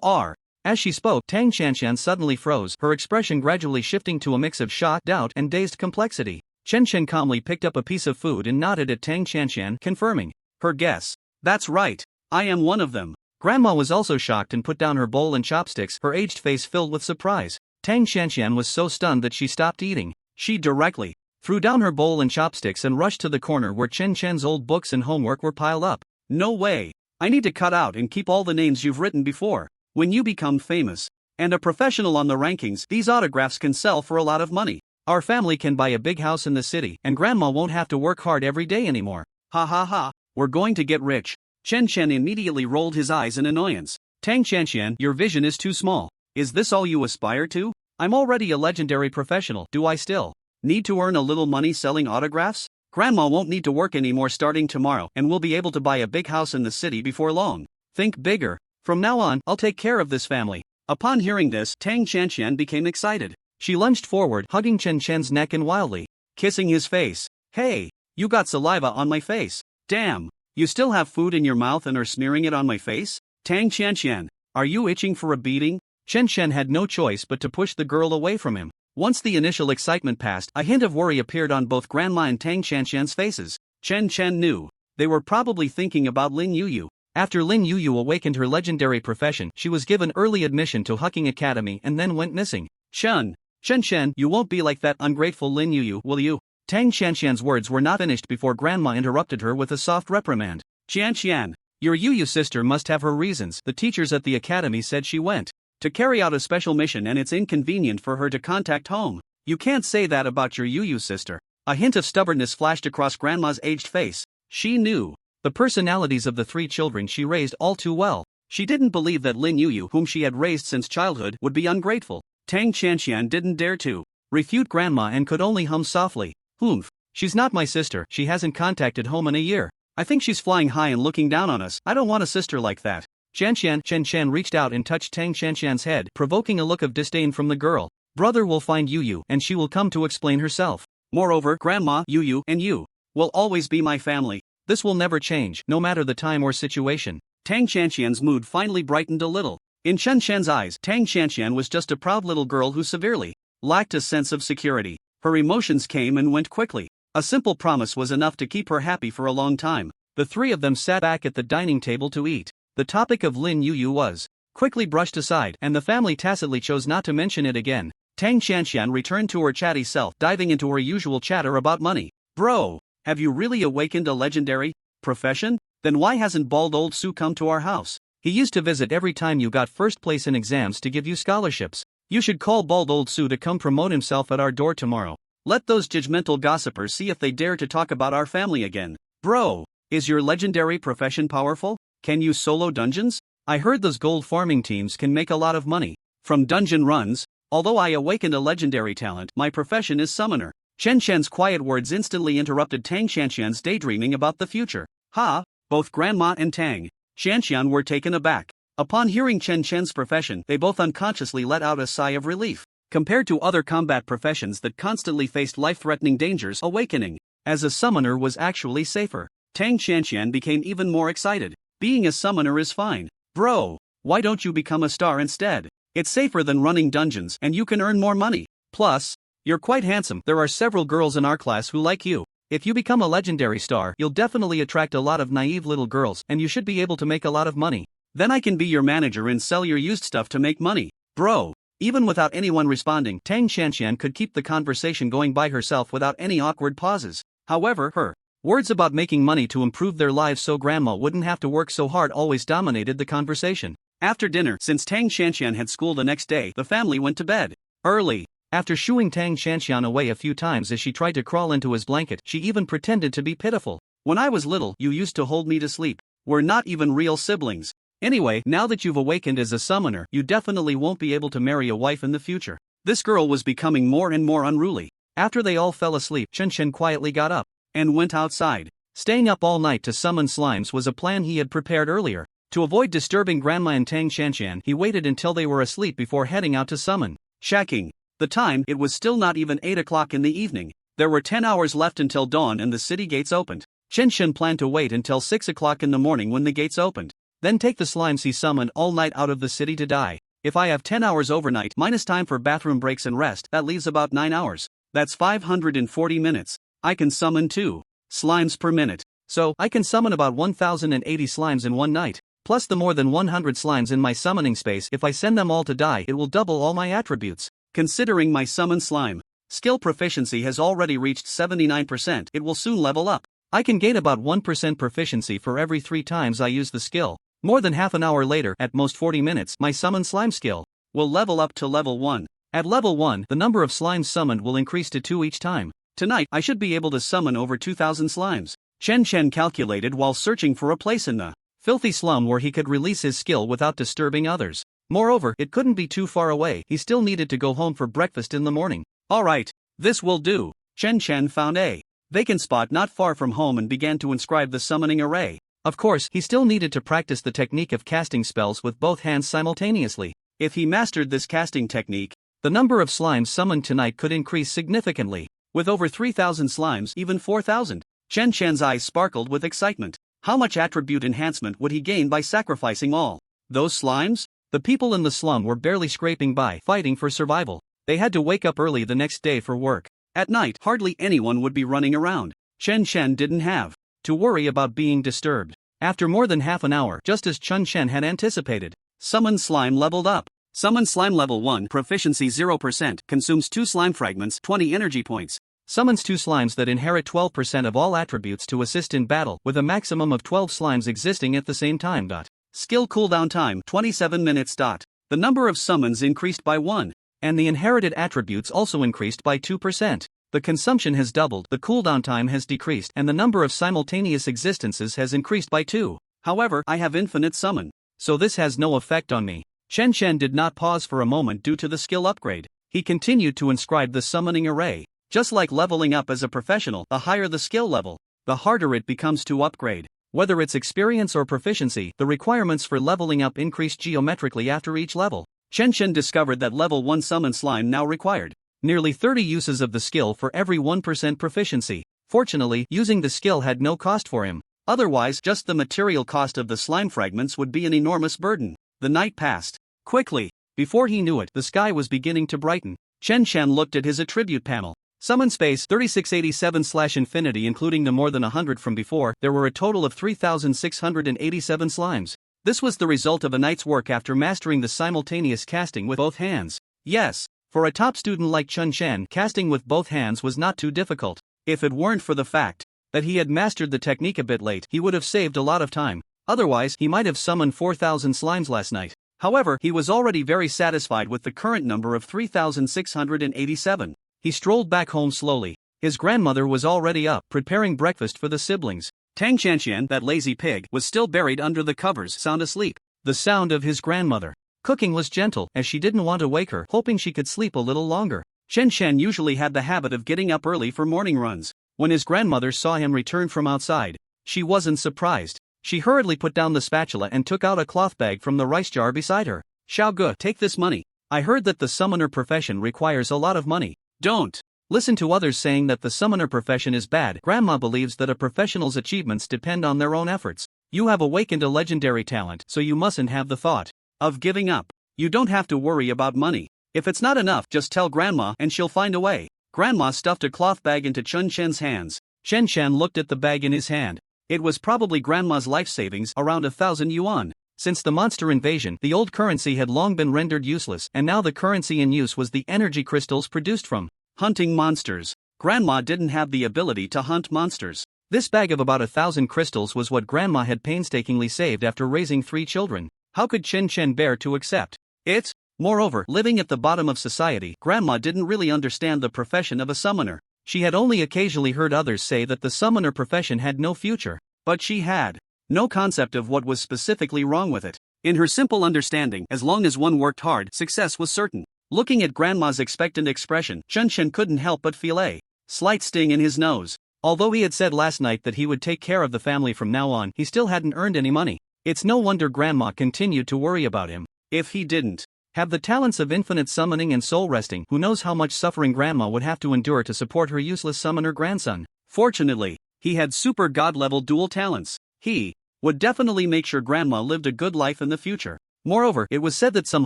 are. As she spoke, Tang Qianqian suddenly froze, her expression gradually shifting to a mix of shock, doubt, and dazed complexity. Chen Chen calmly picked up a piece of food and nodded at Tang Qianqian, confirming her guess. That's right, I am one of them. Grandma was also shocked and put down her bowl and chopsticks, her aged face filled with surprise. Tang Qianqian was so stunned that she stopped eating. She directly threw down her bowl and chopsticks and rushed to the corner where Chen Chen's old books and homework were piled up. No way. I need to cut out and keep all the names you've written before. When you become famous and a professional on the rankings, these autographs can sell for a lot of money. Our family can buy a big house in the city, and Grandma won't have to work hard every day anymore. Ha ha ha, we're going to get rich. Chen Chen immediately rolled his eyes in annoyance. Tang Qianqian, your vision is too small. Is this all you aspire to? I'm already a legendary professional, do I still need to earn a little money selling autographs? Grandma won't need to work anymore starting tomorrow and will be able to buy a big house in the city before long. Think bigger. From now on, I'll take care of this family. Upon hearing this, Tang Qianqian became excited. She lunged forward, hugging Chen Chen's neck and wildly kissing his face. Hey, you got saliva on my face. Damn, you still have food in your mouth and are smearing it on my face? Tang Qianqian, are you itching for a beating? Chen Chen had no choice but to push the girl away from him. Once the initial excitement passed, a hint of worry appeared on both Grandma and Tang Qianqian's faces. Chen Chen knew they were probably thinking about Lin Yuyu. After Lin Yuyu awakened her legendary profession, she was given early admission to Hucking Academy and then went missing. Chen Chen, you won't be like that ungrateful Lin Yuyu, will you? Tang Qianqian's words were not finished before Grandma interrupted her with a soft reprimand. Qianqian, your Yuyu sister must have her reasons. The teachers at the academy said she went to carry out a special mission and it's inconvenient for her to contact home. You can't say that about your Yuyu sister. A hint of stubbornness flashed across Grandma's aged face. She knew the personalities of the three children she raised all too well. She didn't believe that Lin Yuyu, whom she had raised since childhood, would be ungrateful. Tang Qianqian didn't dare to refute Grandma and could only hum softly. Humph, she's not my sister, she hasn't contacted home in a year. I think she's flying high and looking down on us. I don't want a sister like that. Chen Chen reached out and touched Tang Qianqian's head, provoking a look of disdain from the girl. Brother will find Yuyu and she will come to explain herself. Moreover, Grandma, Yuyu, and you will always be my family. This will never change, no matter the time or situation. Tang Qianqian's mood finally brightened a little. In Chen Chen's eyes, Tang Qianqian was just a proud little girl who severely lacked a sense of security. Her emotions came and went quickly. A simple promise was enough to keep her happy for a long time. The three of them sat back at the dining table to eat. The topic of Lin Yuyu was quickly brushed aside, and the family tacitly chose not to mention it again. Tang Qianqian returned to her chatty self, diving into her usual chatter about money. Bro, have you really awakened a legendary profession? Then why hasn't bald old Su come to our house? He used to visit every time you got first place in exams to give you scholarships. You should call bald old Su to come promote himself at our door tomorrow. Let those judgmental gossipers see if they dare to talk about our family again. Bro, is your legendary profession powerful? Can you solo dungeons? I heard those gold farming teams can make a lot of money from dungeon runs. Although I awakened a legendary talent, my profession is summoner. Chen Shen's quiet words instantly interrupted Tang Xianxian's daydreaming about the future. Ha! Both Grandma and Tang Xianxian were taken aback. Upon hearing Chen Chen's profession, they both unconsciously let out a sigh of relief. Compared to other combat professions that constantly faced life-threatening dangers, awakening as a summoner was actually safer. Tang Xianxian became even more excited. Being a summoner is fine. Bro, why don't you become a star instead? It's safer than running dungeons and you can earn more money. Plus, you're quite handsome. There are several girls in our class who like you. If you become a legendary star, you'll definitely attract a lot of naive little girls and you should be able to make a lot of money. Then I can be your manager and sell your used stuff to make money. Bro. Even without anyone responding, Tang Xianxian could keep the conversation going by herself without any awkward pauses. However, her words about making money to improve their lives so grandma wouldn't have to work so hard always dominated the conversation. After dinner, since Tang Xianxian had school the next day, the family went to bed early. After shooing Tang Xianxian away a few times as she tried to crawl into his blanket, she even pretended to be pitiful. When I was little, you used to hold me to sleep. We're not even real siblings. Anyway, now that you've awakened as a summoner, you definitely won't be able to marry a wife in the future. This girl was becoming more and more unruly. After they all fell asleep, Chen Shen quietly got up and went outside. Staying up all night to summon slimes was a plan he had prepared earlier. To avoid disturbing Grandma and Tang Xianxian, he waited until they were asleep before heading out to summon. Shacking. The time, it was still not even 8 o'clock in the evening. There were 10 hours left until dawn and the city gates opened. Chen Shen planned to wait until 6 o'clock in the morning when the gates opened. Then take the slimes he summoned all night out of the city to die. If I have 10 hours overnight minus time for bathroom breaks and rest, that leaves about 9 hours. That's 540 minutes. I can summon 2 slimes per minute. So, I can summon about 1080 slimes in one night. Plus the more than 100 slimes in my summoning space. If I send them all to die, it will double all my attributes. Considering my summon slime skill proficiency has already reached 79%, it will soon level up. I can gain about 1% proficiency for every 3 times I use the skill. More than half an hour later, at most 40 minutes, my summon slime skill will level up to level 1. At level 1, the number of slimes summoned will increase to 2 each time. Tonight, I should be able to summon over 2,000 slimes. Chen Shen calculated while searching for a place in the filthy slum where he could release his skill without disturbing others. Moreover, it couldn't be too far away. He still needed to go home for breakfast in the morning. Alright, this will do. Chen Shen found a vacant spot not far from home and began to inscribe the summoning array. Of course, he still needed to practice the technique of casting spells with both hands simultaneously. If he mastered this casting technique, the number of slimes summoned tonight could increase significantly. With over 3,000 slimes, even 4,000. Chen Shen's eyes sparkled with excitement. How much attribute enhancement would he gain by sacrificing all those slimes? The people in the slum were barely scraping by, fighting for survival. They had to wake up early the next day for work. At night, hardly anyone would be running around. Chen Shen didn't have to worry about being disturbed. After more than half an hour, just as Chen Shen had anticipated, Summon Slime leveled up. Summon Slime level 1, proficiency 0%, consumes 2 slime fragments, 20 energy points. Summons 2 slimes that inherit 12% of all attributes to assist in battle, with a maximum of 12 slimes existing at the same time. Skill cooldown time 27 minutes. The number of summons increased by 1, and the inherited attributes also increased by 2%. The consumption has doubled, the cooldown time has decreased, and the number of simultaneous existences has increased by 2. However, I have infinite summon, so this has no effect on me. Chen Shen did not pause for a moment due to the skill upgrade. He continued to inscribe the summoning array. Just like leveling up as a professional, the higher the skill level, the harder it becomes to upgrade. Whether it's experience or proficiency, the requirements for leveling up increased geometrically after each level. Chen Shen discovered that level 1 summon slime now required nearly 30 uses of the skill for every 1% proficiency. Fortunately, using the skill had no cost for him. Otherwise, just the material cost of the slime fragments would be an enormous burden. The night passed quickly. Before he knew it, the sky was beginning to brighten. Chen Shen looked at his attribute panel. Summon space 3687/infinity, including the more than 100 from before. There were a total of 3687 slimes. This was the result of a night's work after mastering the simultaneous casting with both hands. Yes, for a top student like Chen Shen, casting with both hands was not too difficult. If it weren't for the fact that he had mastered the technique a bit late, he would have saved a lot of time. Otherwise, he might have summoned 4,000 slimes last night. However, he was already very satisfied with the current number of 3,687. He strolled back home slowly. His grandmother was already up, preparing breakfast for the siblings. Tang Xianxian, that lazy pig, was still buried under the covers, sound asleep. The sound of his grandmother cooking was gentle, as she didn't want to wake her, hoping she could sleep a little longer. Chen Chen usually had the habit of getting up early for morning runs. When his grandmother saw him return from outside, she wasn't surprised. She hurriedly put down the spatula and took out a cloth bag from the rice jar beside her. Xiao Ge, take this money. I heard that the summoner profession requires a lot of money. Don't listen to others saying that the summoner profession is bad. Grandma believes that a professional's achievements depend on their own efforts. You have awakened a legendary talent, so you mustn't have the thought of giving up. You don't have to worry about money. If it's not enough, just tell Grandma and she'll find a way. Grandma stuffed a cloth bag into Chen Chen's hands. Chen Chen looked at the bag in his hand. It was probably Grandma's life savings, around 1,000 yuan. Since the monster invasion, the old currency had long been rendered useless, and now the currency in use was the energy crystals produced from hunting monsters. Grandma didn't have the ability to hunt monsters. This bag of about 1,000 crystals was what Grandma had painstakingly saved after raising 3 children. How could Chen Chen bear to accept it? Moreover, living at the bottom of society, Grandma didn't really understand the profession of a summoner. She had only occasionally heard others say that the summoner profession had no future, but she had no concept of what was specifically wrong with it. In her simple understanding, as long as one worked hard, success was certain. Looking at Grandma's expectant expression, Chen Chen couldn't help but feel a slight sting in his nose. Although he had said last night that he would take care of the family from now on, he still hadn't earned any money. It's no wonder Grandma continued to worry about him. If he didn't have the talents of infinite summoning and soul resting, who knows how much suffering Grandma would have to endure to support her useless summoner grandson. Fortunately, he had super god-level dual talents. He would definitely make sure Grandma lived a good life in the future. Moreover, it was said that some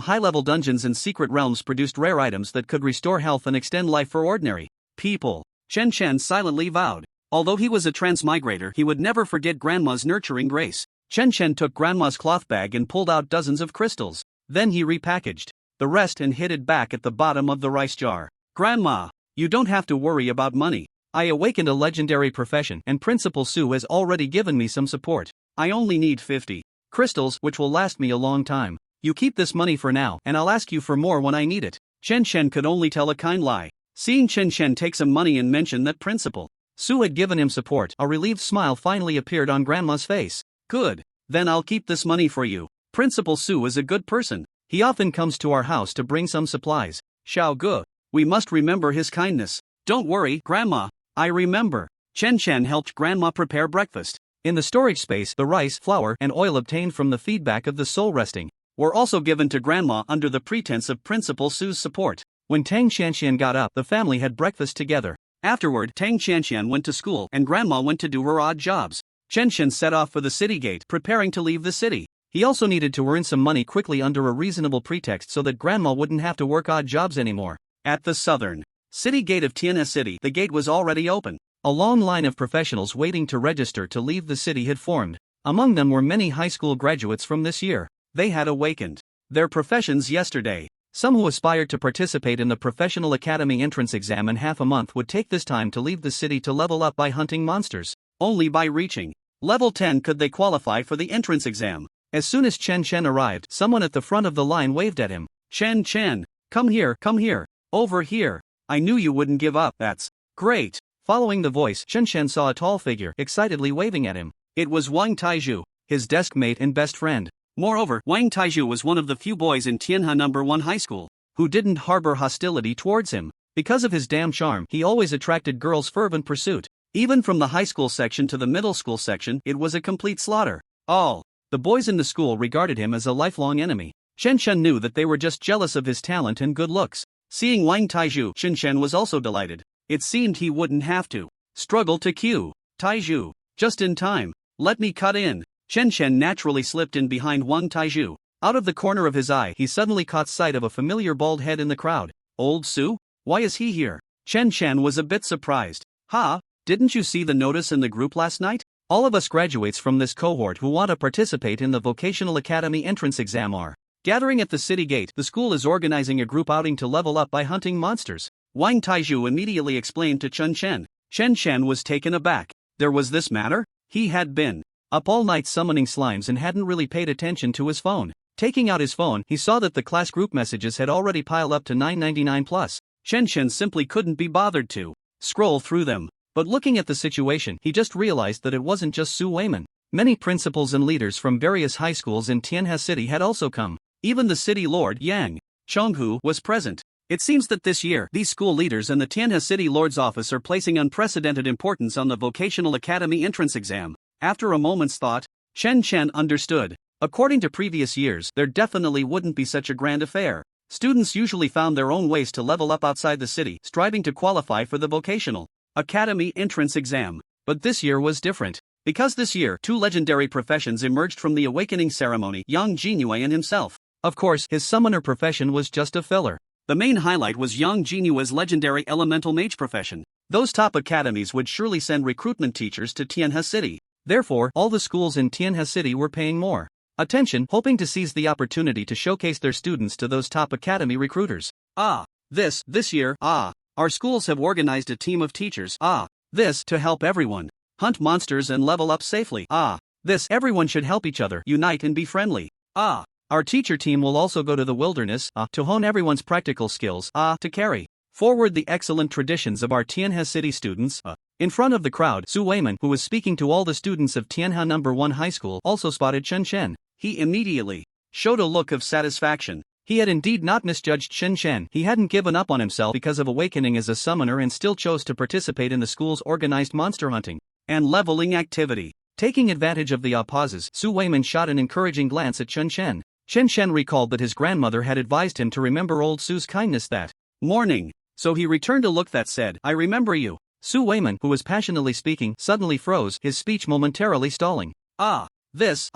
high-level dungeons and secret realms produced rare items that could restore health and extend life for ordinary people. Chen Chen silently vowed. Although he was a transmigrator, he would never forget Grandma's nurturing grace. Chen Chen took Grandma's cloth bag and pulled out dozens of crystals. Then he repackaged the rest and hid it back at the bottom of the rice jar. Grandma, you don't have to worry about money. I awakened a legendary profession, and Principal Su has already given me some support. I only need 50 crystals, which will last me a long time. You keep this money for now, and I'll ask you for more when I need it. Chen Chen could only tell a kind lie. Seeing Chen Chen take some money and mention that Principal Su had given him support, a relieved smile finally appeared on Grandma's face. Good. Then I'll keep this money for you. Principal Su is a good person. He often comes to our house to bring some supplies. Xiao Ge, we must remember his kindness. Don't worry, Grandma. I remember. Chen Chen helped Grandma prepare breakfast. In the storage space, the rice, flour, and oil obtained from the feedback of the soul resting were also given to Grandma under the pretense of Principal Su's support. When Tang Xianxian got up, the family had breakfast together. Afterward, Tang Xianxian went to school and Grandma went to do her odd jobs. Chen Chen set off for the city gate, preparing to leave the city. He also needed to earn some money quickly under a reasonable pretext so that Grandma wouldn't have to work odd jobs anymore. At the southern city gate of Tianhe City, the gate was already open. A long line of professionals waiting to register to leave the city had formed. Among them were many high school graduates from this year. They had awakened their professions yesterday. Some who aspired to participate in the Professional Academy entrance exam in half a month would take this time to leave the city to level up by hunting monsters. Only by reaching level 10 could they qualify for the entrance exam. As soon as Chen Chen arrived, someone at the front of the line waved at him. Chen Chen, come here, over here. I knew you wouldn't give up. That's great. Following the voice, Chen Chen saw a tall figure excitedly waving at him. It was Wang Taizhu, his desk mate and best friend. Moreover, Wang Taizhu was one of the few boys in Tianhe No. 1 High School who didn't harbor hostility towards him. Because of his damn charm, he always attracted girls' fervent pursuit. Even from the high school section to the middle school section, it was a complete slaughter. All the boys in the school regarded him as a lifelong enemy. Chen Chen knew that they were just jealous of his talent and good looks. Seeing Wang Taizhu, Chen Chen was also delighted. It seemed he wouldn't have to struggle to cue Taizhu. Just in time. Let me cut in. Chen Chen naturally slipped in behind Wang Taizhu. Out of the corner of his eye, he suddenly caught sight of a familiar bald head in the crowd. Old Su? Why is he here? Chen Chen was a bit surprised. Ha, didn't you see the notice in the group last night? All of us graduates from this cohort who want to participate in the Vocational Academy entrance exam are gathering at the city gate. The school is organizing a group outing to level up by hunting monsters. Wang Taizhu immediately explained to Chen Chen. Chen Chen was taken aback. There was this matter? He had been up all night summoning slimes and hadn't really paid attention to his phone. Taking out his phone, he saw that the class group messages had already piled up to 999 plus. Chen Chen simply couldn't be bothered to scroll through them. But looking at the situation, he just realized that it wasn't just Su Weiman. Many principals and leaders from various high schools in Tianhe City had also come. Even the city lord, Yang Chonghu, was present. It seems that this year, these school leaders and the Tianhe City Lord's office are placing unprecedented importance on the vocational academy entrance exam. After a moment's thought, Chen Chen understood. According to previous years, there definitely wouldn't be such a grand affair. Students usually found their own ways to level up outside the city, striving to qualify for the vocational academy entrance exam. But this year was different. Because this year, two legendary professions emerged from the awakening ceremony, Yang Jinyue and himself. Of course, his summoner profession was just a filler. The main highlight was Yang Jinyue's legendary elemental mage profession. Those top academies would surely send recruitment teachers to Tianhe City. Therefore, all the schools in Tianhe City were paying more attention, hoping to seize the opportunity to showcase their students to those top academy recruiters. This year, our schools have organized a team of teachers, to help everyone hunt monsters and level up safely. Everyone should help each other, unite and be friendly. Our teacher team will also go to the wilderness, to hone everyone's practical skills, to carry forward the excellent traditions of our Tianhe City students. In front of the crowd, Su Weiman, who was speaking to all the students of Tianhe No. 1 High School, also spotted Chen Chen. He immediately showed a look of satisfaction. He had indeed not misjudged Chen Chen. He hadn't given up on himself because of awakening as a summoner and still chose to participate in the school's organized monster hunting and leveling activity. Taking advantage of the pauses, Su Weiman shot an encouraging glance at Chen Chen. Chen Chen recalled that his grandmother had advised him to remember old Su's kindness that morning. So he returned a look that said, "I remember you." Su Weiman, who was passionately speaking, suddenly froze, his speech momentarily stalling. This.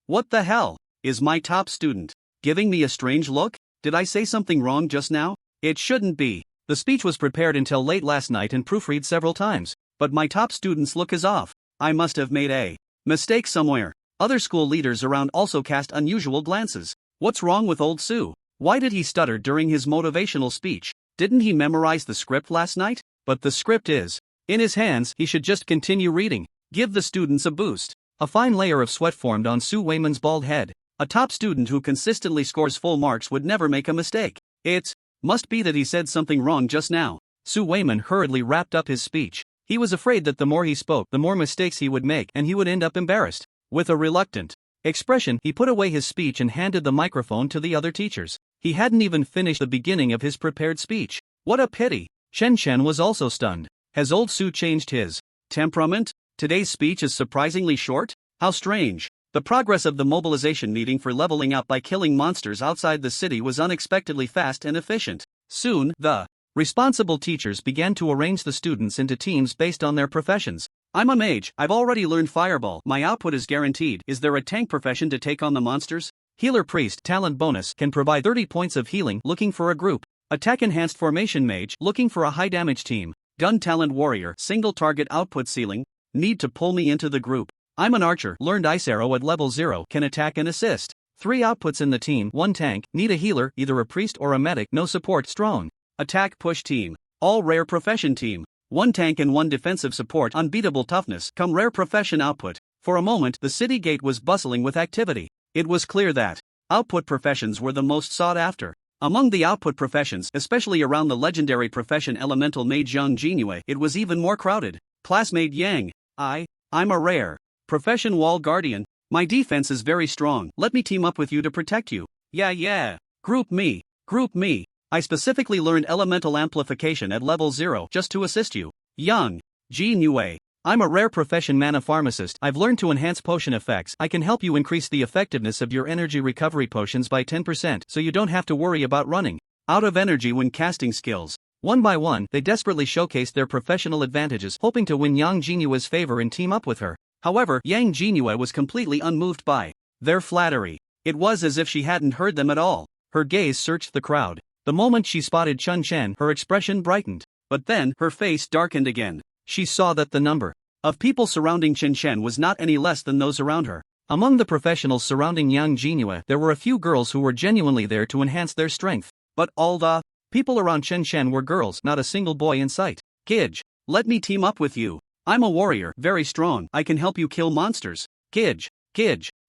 What the hell? Is my top student giving me a strange look? Did I say something wrong just now? It shouldn't be. The speech was prepared until late last night and proofread several times. But my top student's look is off. I must have made a mistake somewhere. Other school leaders around also cast unusual glances. What's wrong with old Su? Why did he stutter during his motivational speech? Didn't he memorize the script last night? But the script is in his hands, he should just continue reading. Give the students a boost. A fine layer of sweat formed on Su Weiman's bald head. A top student who consistently scores full marks would never make a mistake. It must be that he said something wrong just now. Su Weiman hurriedly wrapped up his speech. He was afraid that the more he spoke, the more mistakes he would make and he would end up embarrassed. With a reluctant expression, he put away his speech and handed the microphone to the other teachers. He hadn't even finished the beginning of his prepared speech. What a pity. Chen Chen was also stunned. Has old Su changed his temperament? Today's speech is surprisingly short? How strange. The progress of the mobilization meeting for leveling up by killing monsters outside the city was unexpectedly fast and efficient. Soon, the responsible teachers began to arrange the students into teams based on their professions. I'm a mage, I've already learned fireball, my output is guaranteed. Is there a tank profession to take on the monsters? Healer priest, talent bonus, can provide 30 points of healing, looking for a group. Attack enhanced formation mage, looking for a high damage team. Gun talent warrior, single target output ceiling, need to pull me into the group. I'm an archer, learned ice arrow at level 0, can attack and assist. 3 outputs in the team, 1 tank, need a healer, either a priest or a medic, no support, strong. Attack push team, all rare profession team. 1 tank and 1 defensive support, unbeatable toughness, come rare profession output. For a moment, the city gate was bustling with activity. It was clear that output professions were the most sought after. Among the output professions, especially around the legendary profession elemental mage Yang Jinyue, it was even more crowded. Classmate Yang, I'm a rare profession wall guardian. My defense is very strong. Let me team up with you to protect you. Yeah. Group me. I specifically learned elemental amplification at level 0 just to assist you. Yang Jinyue, I'm a rare profession mana pharmacist. I've learned to enhance potion effects. I can help you increase the effectiveness of your energy recovery potions by 10% so you don't have to worry about running out of energy when casting skills. One by one, they desperately showcased their professional advantages, hoping to win Yang Jinyue's favor and team up with her. However, Yang Jinyue was completely unmoved by their flattery. It was as if she hadn't heard them at all. Her gaze searched the crowd. The moment she spotted Chen Chen, her expression brightened. But then, her face darkened again. She saw that the number of people surrounding Chen Chen was not any less than those around her. Among the professionals surrounding Yang Jinyue, there were a few girls who were genuinely there to enhance their strength. But all the people around Chen Chen were girls, not a single boy in sight. Gidge, let me team up with you. I'm a warrior, very strong. I can help you kill monsters. Gidge,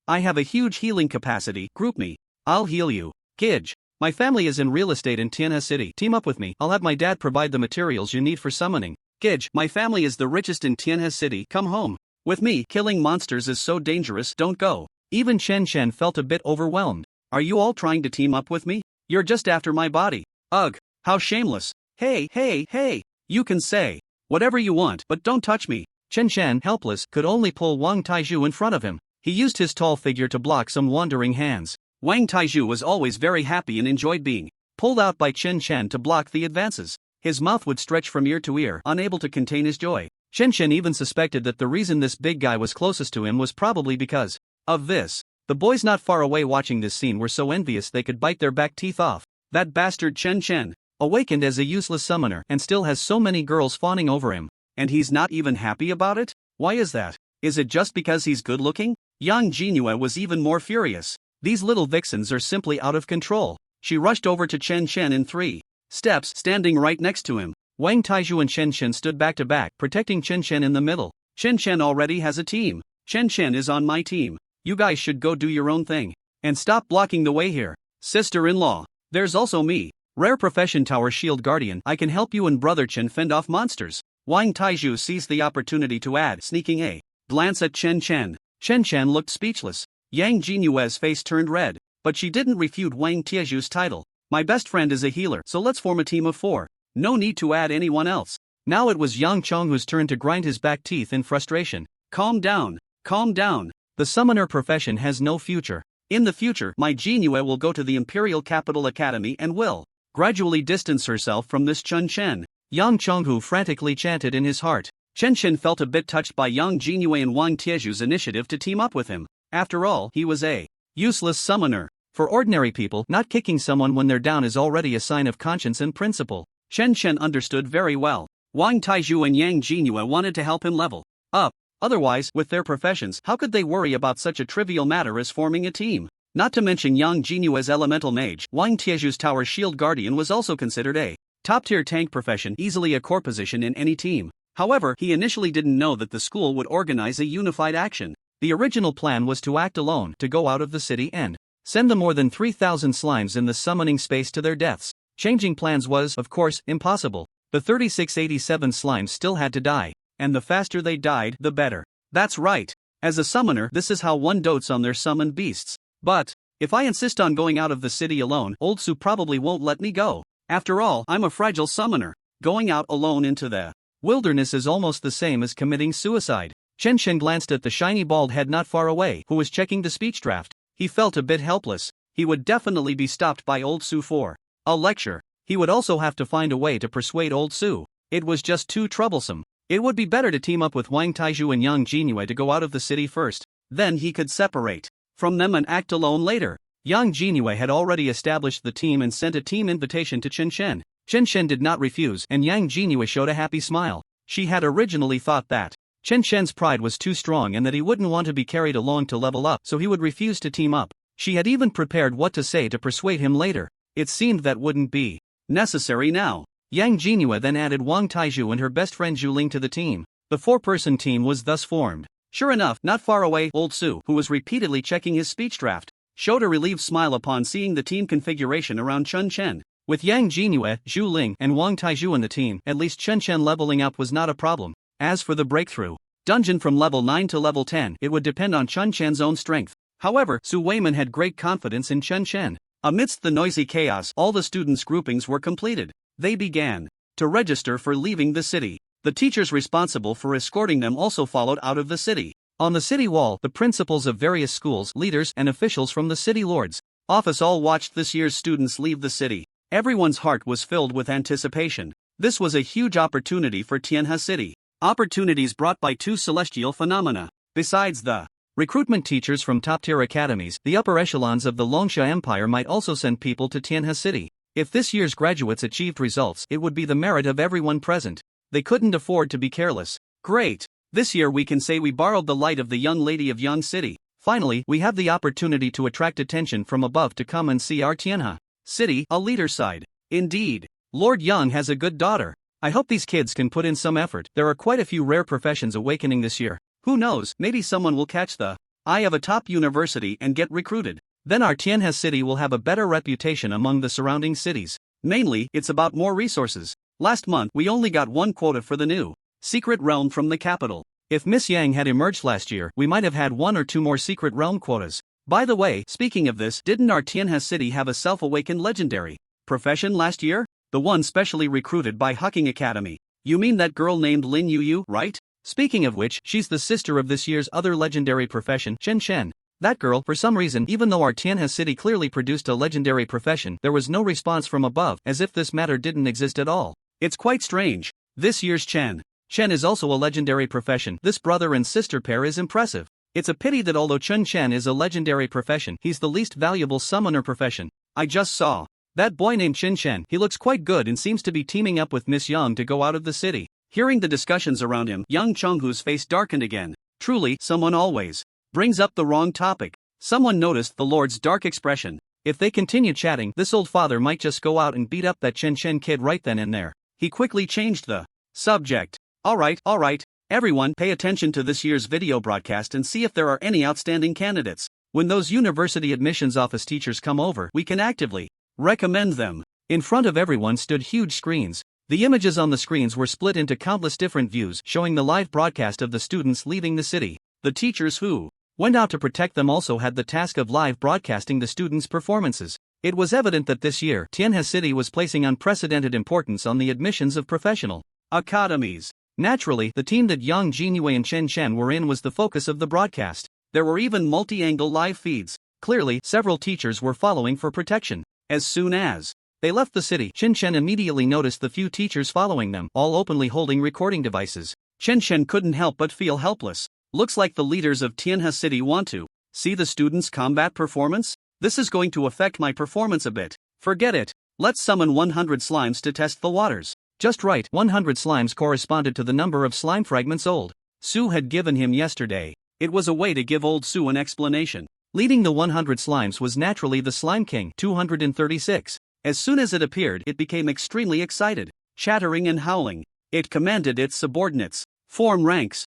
I have a huge healing capacity. Group me. I'll heal you. Gidge, my family is in real estate in Tianhe City. Team up with me. I'll have my dad provide the materials you need for summoning. Gidge, my family is the richest in Tianhe City. Come home with me. Killing monsters is so dangerous. Don't go. Even Chen Chen felt a bit overwhelmed. Are you all trying to team up with me? You're just after my body. Ugh, how shameless. Hey, hey, hey, you can say whatever you want, but don't touch me. Chen Shan, helpless, could only pull Wang Taizhu in front of him. He used his tall figure to block some wandering hands. Wang Taizhu was always very happy and enjoyed being pulled out by Chen Shan to block the advances. His mouth would stretch from ear to ear, unable to contain his joy. Chen Shan even suspected that the reason this big guy was closest to him was probably because of this. The boys not far away watching this scene were so envious they could bite their back teeth off. That bastard Chen Shan, awakened as a useless summoner and still has so many girls fawning over him. And he's not even happy about it? Why is that? Is it just because he's good looking? Yang Jinhua was even more furious. These little vixens are simply out of control. She rushed over to Chen Shan in 3 steps, standing right next to him. Wang Taizhu and Chen Shan stood back to back, protecting Chen Shan in the middle. Chen Shan already has a team. Chen Shan is on my team. You guys should go do your own thing. And stop blocking the way here. Sister-in-law. There's also me. Rare profession Tower Shield Guardian. I can help you and Brother Chen fend off monsters. Wang Taizhu seized the opportunity to add, sneaking a glance at Chen Shan. Chen Shan looked speechless. Yang Jinua's face turned red, but she didn't refute Wang Taizhu's title. My best friend is a healer, so let's form a team of 4. No need to add anyone else. Now it was Yang Chonghu's turn to grind his back teeth in frustration. Calm down, calm down. The summoner profession has no future. In the future, my Jinhua will go to the Imperial Capital Academy and will gradually distance herself from this Chen Shan. Yang Chonghu frantically chanted in his heart. Chen Shan felt a bit touched by Yang Jinhua and Wang Taizhu's initiative to team up with him. After all, he was a useless summoner. For ordinary people, not kicking someone when they're down is already a sign of conscience and principle. Chen Shan understood very well. Wang Taizhu and Yang Jinhua wanted to help him level up. Otherwise, with their professions, how could they worry about such a trivial matter as forming a team? Not to mention Yang Jinua's elemental mage, Wang Taizhu's Tower Shield Guardian was also considered a top-tier tank profession, easily a core position in any team. However, he initially didn't know that the school would organize a unified action. The original plan was to act alone, to go out of the city and send the more than 3,000 slimes in the summoning space to their deaths. Changing plans was, of course, impossible. The 3687 slimes still had to die, and the faster they died, the better. That's right. As a summoner, this is how one dotes on their summoned beasts. But if I insist on going out of the city alone, Old Su probably won't let me go. After all, I'm a fragile summoner. Going out alone into the wilderness is almost the same as committing suicide. Chen Shen glanced at the shiny bald head not far away, who was checking the speech draft. He felt a bit helpless. He would definitely be stopped by Old Su for a lecture. He would also have to find a way to persuade Old Su. It was just too troublesome. It would be better to team up with Wang Taizhu and Yang Jinhua to go out of the city first. Then he could separate from them and act alone later. Yang Jinhua had already established the team and sent a team invitation to Chen Shen. Chen Shen did not refuse, and Yang Jinhua showed a happy smile. She had originally thought that Chen Shen's pride was too strong and that he wouldn't want to be carried along to level up, so he would refuse to team up. She had even prepared what to say to persuade him later. It seemed that wouldn't be necessary now. Yang Jinhua then added Wang Taizhu and her best friend Zhu Ling to the team. The 4-person team was thus formed. Sure enough, not far away, Old Su, who was repeatedly checking his speech draft, showed a relieved smile upon seeing the team configuration around Chen Shen. With Yang Jinhua, Zhu Ling, and Wang Taizhu in the team, at least Chen Shen leveling up was not a problem. As for the breakthrough dungeon from level 9 to level 10, it would depend on Chen Shen's own strength. However, Su Weiman had great confidence in Chen Shen. Amidst the noisy chaos, all the students' groupings were completed. They began to register for leaving the city. The teachers responsible for escorting them also followed out of the city. On the city wall, the principals of various schools, leaders, and officials from the city lord's office all watched this year's students leave the city. Everyone's heart was filled with anticipation. This was a huge opportunity for Tianhe City. Opportunities brought by 2 celestial phenomena. Besides the recruitment teachers from top-tier academies, the upper echelons of the Longsha Empire might also send people to Tianhe City. If this year's graduates achieved results, it would be the merit of everyone present. They couldn't afford to be careless. Great! This year we can say we borrowed the light of the young lady of Yang City. Finally, we have the opportunity to attract attention from above to come and see our Tianhe City, a leader side. Indeed, Lord Yang has a good daughter. I hope these kids can put in some effort. There are quite a few rare professions awakening this year. Who knows, maybe someone will catch the eye of a top university and get recruited. Then our Tianhe City will have a better reputation among the surrounding cities. Mainly, it's about more resources. Last month, we only got 1 quota for the new secret realm from the capital. If Miss Yang had emerged last year, we might have had 1 or 2 more secret realm quotas. By the way, speaking of this, didn't our Tianhe City have a self-awakened legendary? Profession last year? The one specially recruited by Hucking Academy. You mean that girl named Lin Yu, right? Speaking of which, she's the sister of this year's other legendary profession, Chen Chen. That girl, for some reason, even though our Tianhe city clearly produced a legendary profession, there was no response from above, as if this matter didn't exist at all. It's quite strange. This year's Chen is also a legendary profession. This brother and sister pair is impressive. It's a pity that although Chen is a legendary profession, he's the least valuable summoner profession. I just saw that boy named Chen. He looks quite good and seems to be teaming up with Miss Yang to go out of the city. Hearing the discussions around him, Yang Chenghu's face darkened again. Truly, someone always brings up the wrong topic. Someone noticed the Lord's dark expression. If they continue chatting, this old father might just go out and beat up that Chen kid right then and there. He quickly changed the subject. Alright, everyone pay attention to this year's video broadcast and see if there are any outstanding candidates. When those university admissions office teachers come over, we can actively recommend them. In front of everyone stood huge screens. The images on the screens were split into countless different views, showing the live broadcast of the students leaving the city. The teachers who went out to protect them also had the task of live broadcasting the students' performances. It was evident that this year, Tianhe City was placing unprecedented importance on the admissions of professional academies. Naturally, the team that Yang Jinyue and Chen were in was the focus of the broadcast. There were even multi-angle live feeds. Clearly, several teachers were following for protection. As soon as they left the city, Chen immediately noticed the few teachers following them, all openly holding recording devices. Chen couldn't help but feel helpless. Looks like the leaders of Tianhe City want to see the students' combat performance? This is going to affect my performance a bit. Forget it. Let's summon 100 slimes to test the waters. Just right, 100 slimes corresponded to the number of slime fragments old Su had given him yesterday. It was a way to give old Su an explanation. Leading the 100 slimes was naturally the Slime King, 236. As soon as it appeared, it became extremely excited, chattering and howling. It commanded its subordinates, form ranks.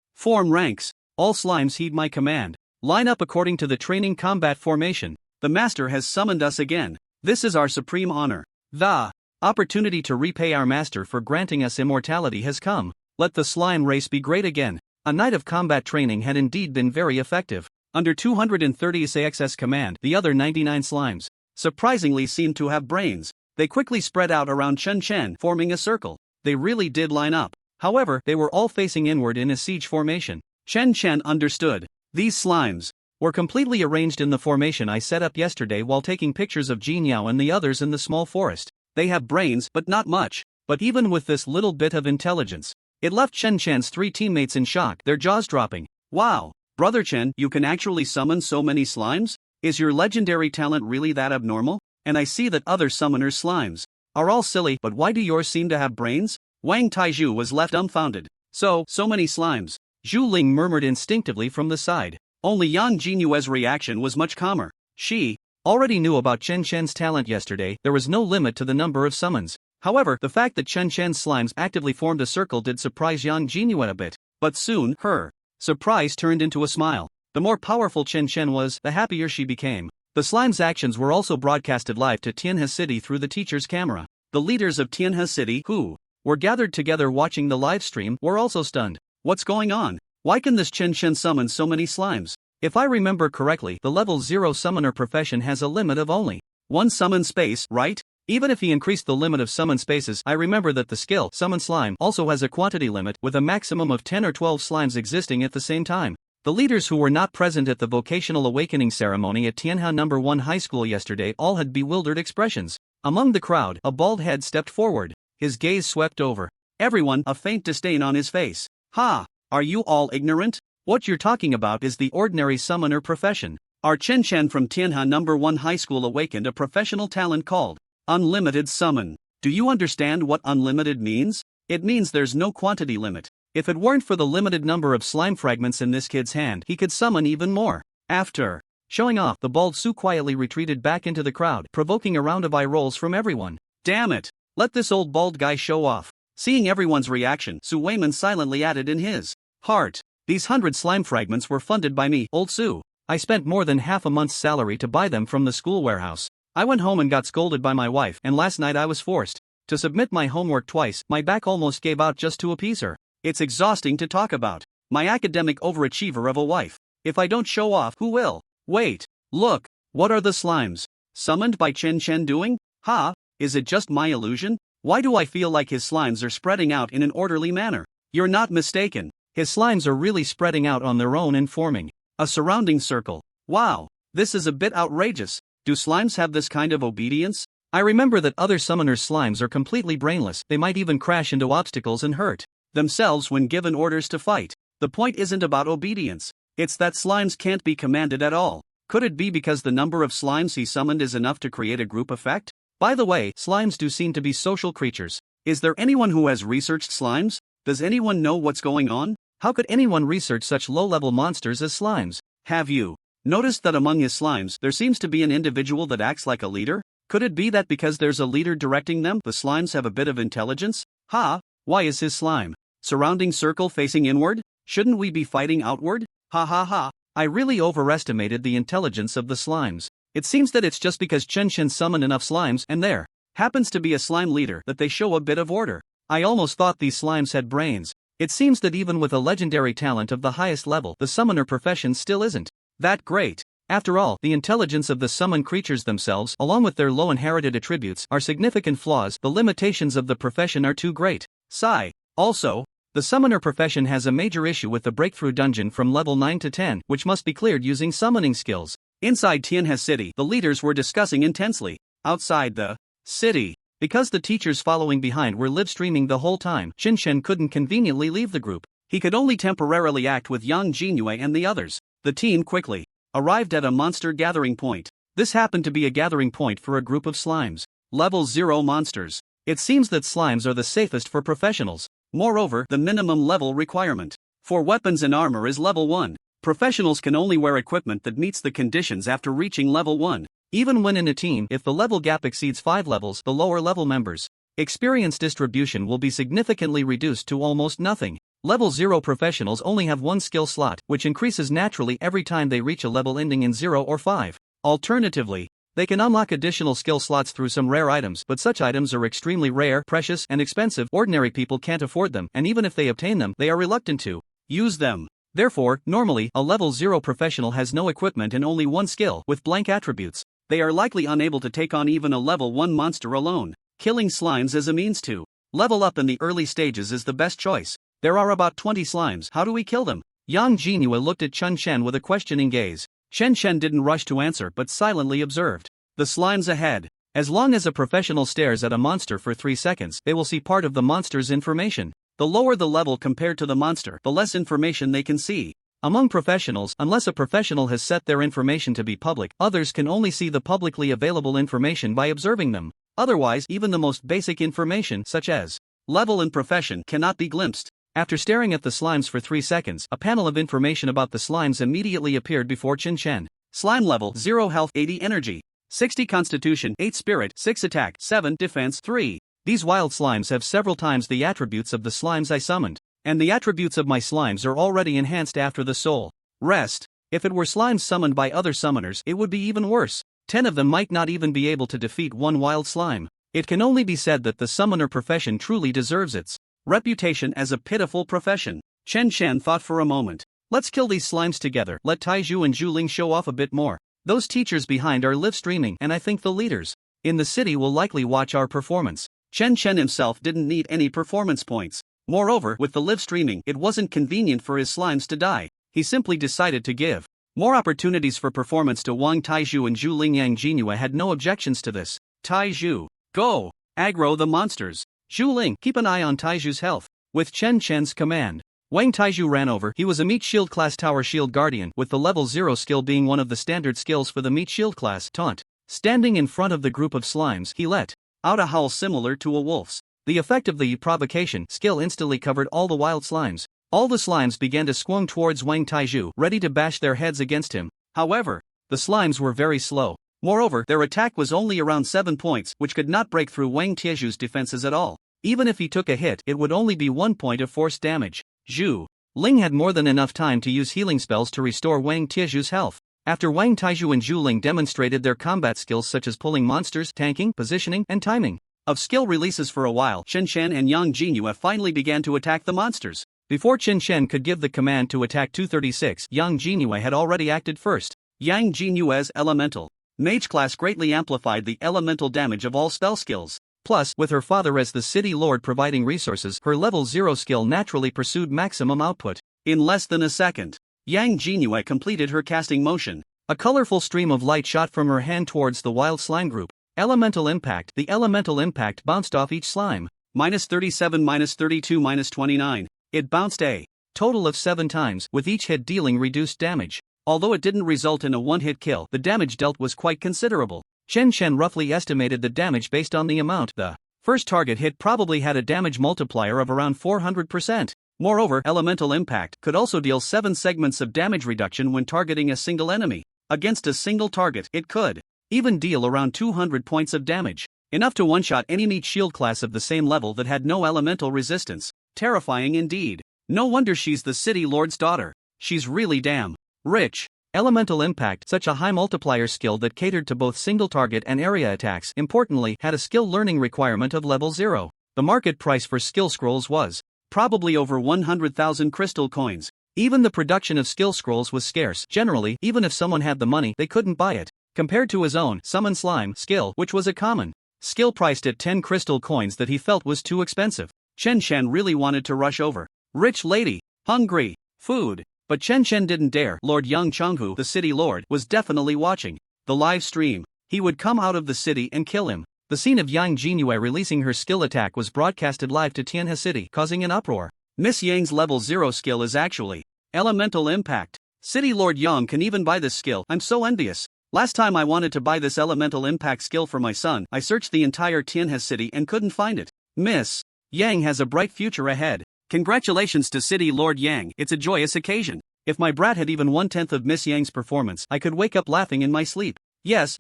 All slimes heed my command. Line up according to the training combat formation. The master has summoned us again. This is our supreme honor. The opportunity to repay our master for granting us immortality has come. Let the slime race be great again. A night of combat training had indeed been very effective. Under 230 AXS command, the other 99 slimes surprisingly seemed to have brains. They quickly spread out around Chen, forming a circle. They really did line up. However, they were all facing inward in a siege formation. Chen understood. These slimes were completely arranged in the formation I set up yesterday while taking pictures of Jinyao and the others in the small forest. They have brains, but not much. But even with this little bit of intelligence, it left Chen's 3 teammates in shock, their jaws dropping. Wow! Brother Chen, you can actually summon so many slimes? Is your legendary talent really that abnormal? And I see that other summoners' slimes are all silly, but why do yours seem to have brains? Wang Taizhu was left dumbfounded. So many slimes. Zhu Ling murmured instinctively from the side. Only Yang Jinyue's reaction was much calmer. She already knew about Chen's talent yesterday. There was no limit to the number of summons. However, the fact that Chen's slimes actively formed a circle did surprise Yang Jinyue a bit. But soon, her surprise turned into a smile. The more powerful Chen was, the happier she became. The slime's actions were also broadcasted live to Tianhe City through the teacher's camera. The leaders of Tianhe City, who were gathered together watching the live stream, were also stunned. What's going on? Why can this Chen summon so many slimes? If I remember correctly, the level 0 summoner profession has a limit of only 1 summon space, right? Even if he increased the limit of summon spaces, I remember that the skill Summon Slime also has a quantity limit, with a maximum of 10 or 12 slimes existing at the same time. The leaders who were not present at the vocational awakening ceremony at Tianhe No. 1 High School yesterday all had bewildered expressions. Among the crowd, a bald head stepped forward. His gaze swept over everyone, a faint disdain on his face. Ha! Are you all ignorant? What you're talking about is the ordinary summoner profession. Our Chen from Tianhe No. 1 High School awakened a professional talent called Unlimited Summon. Do you understand what unlimited means? It means there's no quantity limit. If it weren't for the limited number of slime fragments in this kid's hand, he could summon even more. After showing off, the bald Su quietly retreated back into the crowd, provoking a round of eye rolls from everyone. Damn it! Let this old bald guy show off. Seeing everyone's reaction, Su Weiman silently added in his heart, these 100 slime fragments were funded by me, old Su. I spent more than half a month's salary to buy them from the school warehouse. I went home and got scolded by my wife, and last night I was forced to submit my homework twice. My back almost gave out just to appease her. It's exhausting to talk about. My academic overachiever of a wife. If I don't show off, who will? Wait, look, what are the slimes summoned by Chen doing? Ha, Is it just my illusion? Why do I feel like his slimes are spreading out in an orderly manner? You're not mistaken. His slimes are really spreading out on their own and forming a surrounding circle. Wow, this is a bit outrageous. Do slimes have this kind of obedience? I remember that other summoners' slimes are completely brainless, they might even crash into obstacles and hurt themselves when given orders to fight. The point isn't about obedience, it's that slimes can't be commanded at all. Could it be because the number of slimes he summoned is enough to create a group effect? By the way, slimes do seem to be social creatures. Is there anyone who has researched slimes? Does anyone know what's going on? How could anyone research such low-level monsters as slimes? Have you noticed that among his slimes there seems to be an individual that acts like a leader? Could it be that because there's a leader directing them, the slimes have a bit of intelligence? Why is his slime surrounding circle facing inward? Shouldn't we be fighting outward? I really overestimated the intelligence of the slimes. It seems that it's just because Chen summoned enough slimes and there happens to be a slime leader that they show a bit of order. I almost thought these slimes had brains. It seems that even with a legendary talent of the highest level, the summoner profession still isn't that great. After all, the intelligence of the summoned creatures themselves, along with their low inherited attributes, are significant flaws. The limitations of the profession are too great. Sigh. Also, the summoner profession has a major issue with the breakthrough dungeon from level 9 to 10, which must be cleared using summoning skills. Inside Tianhe City, the leaders were discussing intensely. Outside the city, because the teachers following behind were live streaming the whole time, Chen couldn't conveniently leave the group. He could only temporarily act with Yang Jingyue and the others. The team quickly arrived at a monster gathering point. This happened to be a gathering point for a group of slimes. Level 0 monsters. It seems that slimes are the safest for professionals. Moreover, the minimum level requirement for weapons and armor is level 1. Professionals can only wear equipment that meets the conditions after reaching level 1. Even when in a team, if the level gap exceeds 5 levels, the lower level members' experience distribution will be significantly reduced to almost nothing. Level 0 professionals only have one skill slot, which increases naturally every time they reach a level ending in 0 or 5. Alternatively, they can unlock additional skill slots through some rare items, but such items are extremely rare, precious, and expensive. Ordinary people can't afford them, and even if they obtain them, they are reluctant to use them. Therefore, normally, a level 0 professional has no equipment and only one skill, with blank attributes. They are likely unable to take on even a level 1 monster alone. Killing slimes as a means to level up in the early stages is the best choice. There are about 20 slimes, how do we kill them? Yang Jingyue looked at Chen with a questioning gaze. Chen didn't rush to answer but silently observed the slimes ahead. As long as a professional stares at a monster for 3 seconds, they will see part of the monster's information. The lower the level compared to the monster, the less information they can see. Among professionals, unless a professional has set their information to be public, others can only see the publicly available information by observing them. Otherwise, even the most basic information, such as level and profession, cannot be glimpsed. After staring at the slimes for 3 seconds, a panel of information about the slimes immediately appeared before Chen. Slime level 0 health, 80 energy, 60 constitution, 8 spirit, 6 attack, 7 defense, 3. These wild slimes have several times the attributes of the slimes I summoned, and the attributes of my slimes are already enhanced after the soul rest. If it were slimes summoned by other summoners, it would be even worse. 10 of them might not even be able to defeat one wild slime. It can only be said that the summoner profession truly deserves its reputation as a pitiful profession. Chen thought for a moment. Let's kill these slimes together. Let Taizhu and Zhu Ling show off a bit more. Those teachers behind are live streaming, and I think the leaders in the city will likely watch our performance. Chen himself didn't need any performance points. Moreover, with the live streaming, it wasn't convenient for his slimes to die. He simply decided to give more opportunities for performance to Wang Taizhu and Zhu Ling. Yang Jingyue had no objections to this. Taizhu, go! Aggro the monsters. Zhu Ling, keep an eye on Taizhu's health. With Chen's command, Wang Taizhu ran over. He was a Meat Shield class Tower Shield Guardian, with the level 0 skill being one of the standard skills for the Meat Shield class. Taunt. Standing in front of the group of slimes, he let out a howl similar to a wolf's. The effect of the provocation skill instantly covered all the wild slimes. All the slimes began to squirm towards Wang Taizhu, ready to bash their heads against him. However, the slimes were very slow. Moreover, their attack was only around 7 points, which could not break through Wang Taizhu's defenses at all. Even if he took a hit, it would only be 1 point of force damage. Zhu Ling had more than enough time to use healing spells to restore Wang Taizhu's health. After Wang Taizhu and Zhu Ling demonstrated their combat skills such as pulling monsters, tanking, positioning, and timing of skill releases for a while, Chen and Yang Jingyue finally began to attack the monsters. Before Chen could give the command to attack 236, Yang Jingyue had already acted first. Yang Jinyue's elemental Mage class greatly amplified the elemental damage of all spell skills. Plus, with her father as the city lord providing resources, her level 0 skill naturally pursued maximum output. In less than a second, Yang Jinue completed her casting motion. A colorful stream of light shot from her hand towards the wild slime group. Elemental impact. The elemental impact bounced off each slime. -37, -32, -29. It bounced a total of 7 times, with each hit dealing reduced damage. Although it didn't result in a one-hit kill, the damage dealt was quite considerable. Chen Chen roughly estimated the damage based on the amount the first target hit probably had a damage multiplier of around 400%. Moreover, elemental impact could also deal 7 segments of damage reduction when targeting a single enemy. Against a single target, it could even deal around 200 points of damage, enough to one-shot any meat shield class of the same level that had no elemental resistance. Terrifying indeed. No wonder she's the city lord's daughter. She's really damn rich. Elemental impact, such a high multiplier skill that catered to both single target and area attacks, importantly, had a skill learning requirement of level 0. The market price for skill scrolls was probably over 100,000 crystal coins. Even the production of skill scrolls was scarce. Generally, even if someone had the money, they couldn't buy it. Compared to his own summon slime skill, which was a common skill priced at 10 crystal coins that he felt was too expensive. Chen Chen really wanted to rush over. Rich lady, hungry, food. But Chen Chen didn't dare. Lord Yang Chenghu, the city lord, was definitely watching the live stream. He would come out of the city and kill him. The scene of Yang Jinue releasing her skill attack was broadcasted live to Tianhe City, causing an uproar. Miss Yang's level 0 skill is actually elemental impact. City Lord Yang can even buy this skill. I'm so envious. Last time I wanted to buy this elemental impact skill for my son, I searched the entire Tianhe City and couldn't find it. Miss Yang has a bright future ahead. Congratulations to City Lord Yang, it's a joyous occasion. If my brat had even 1/10 of Miss Yang's performance, I could wake up laughing in my sleep. Yes,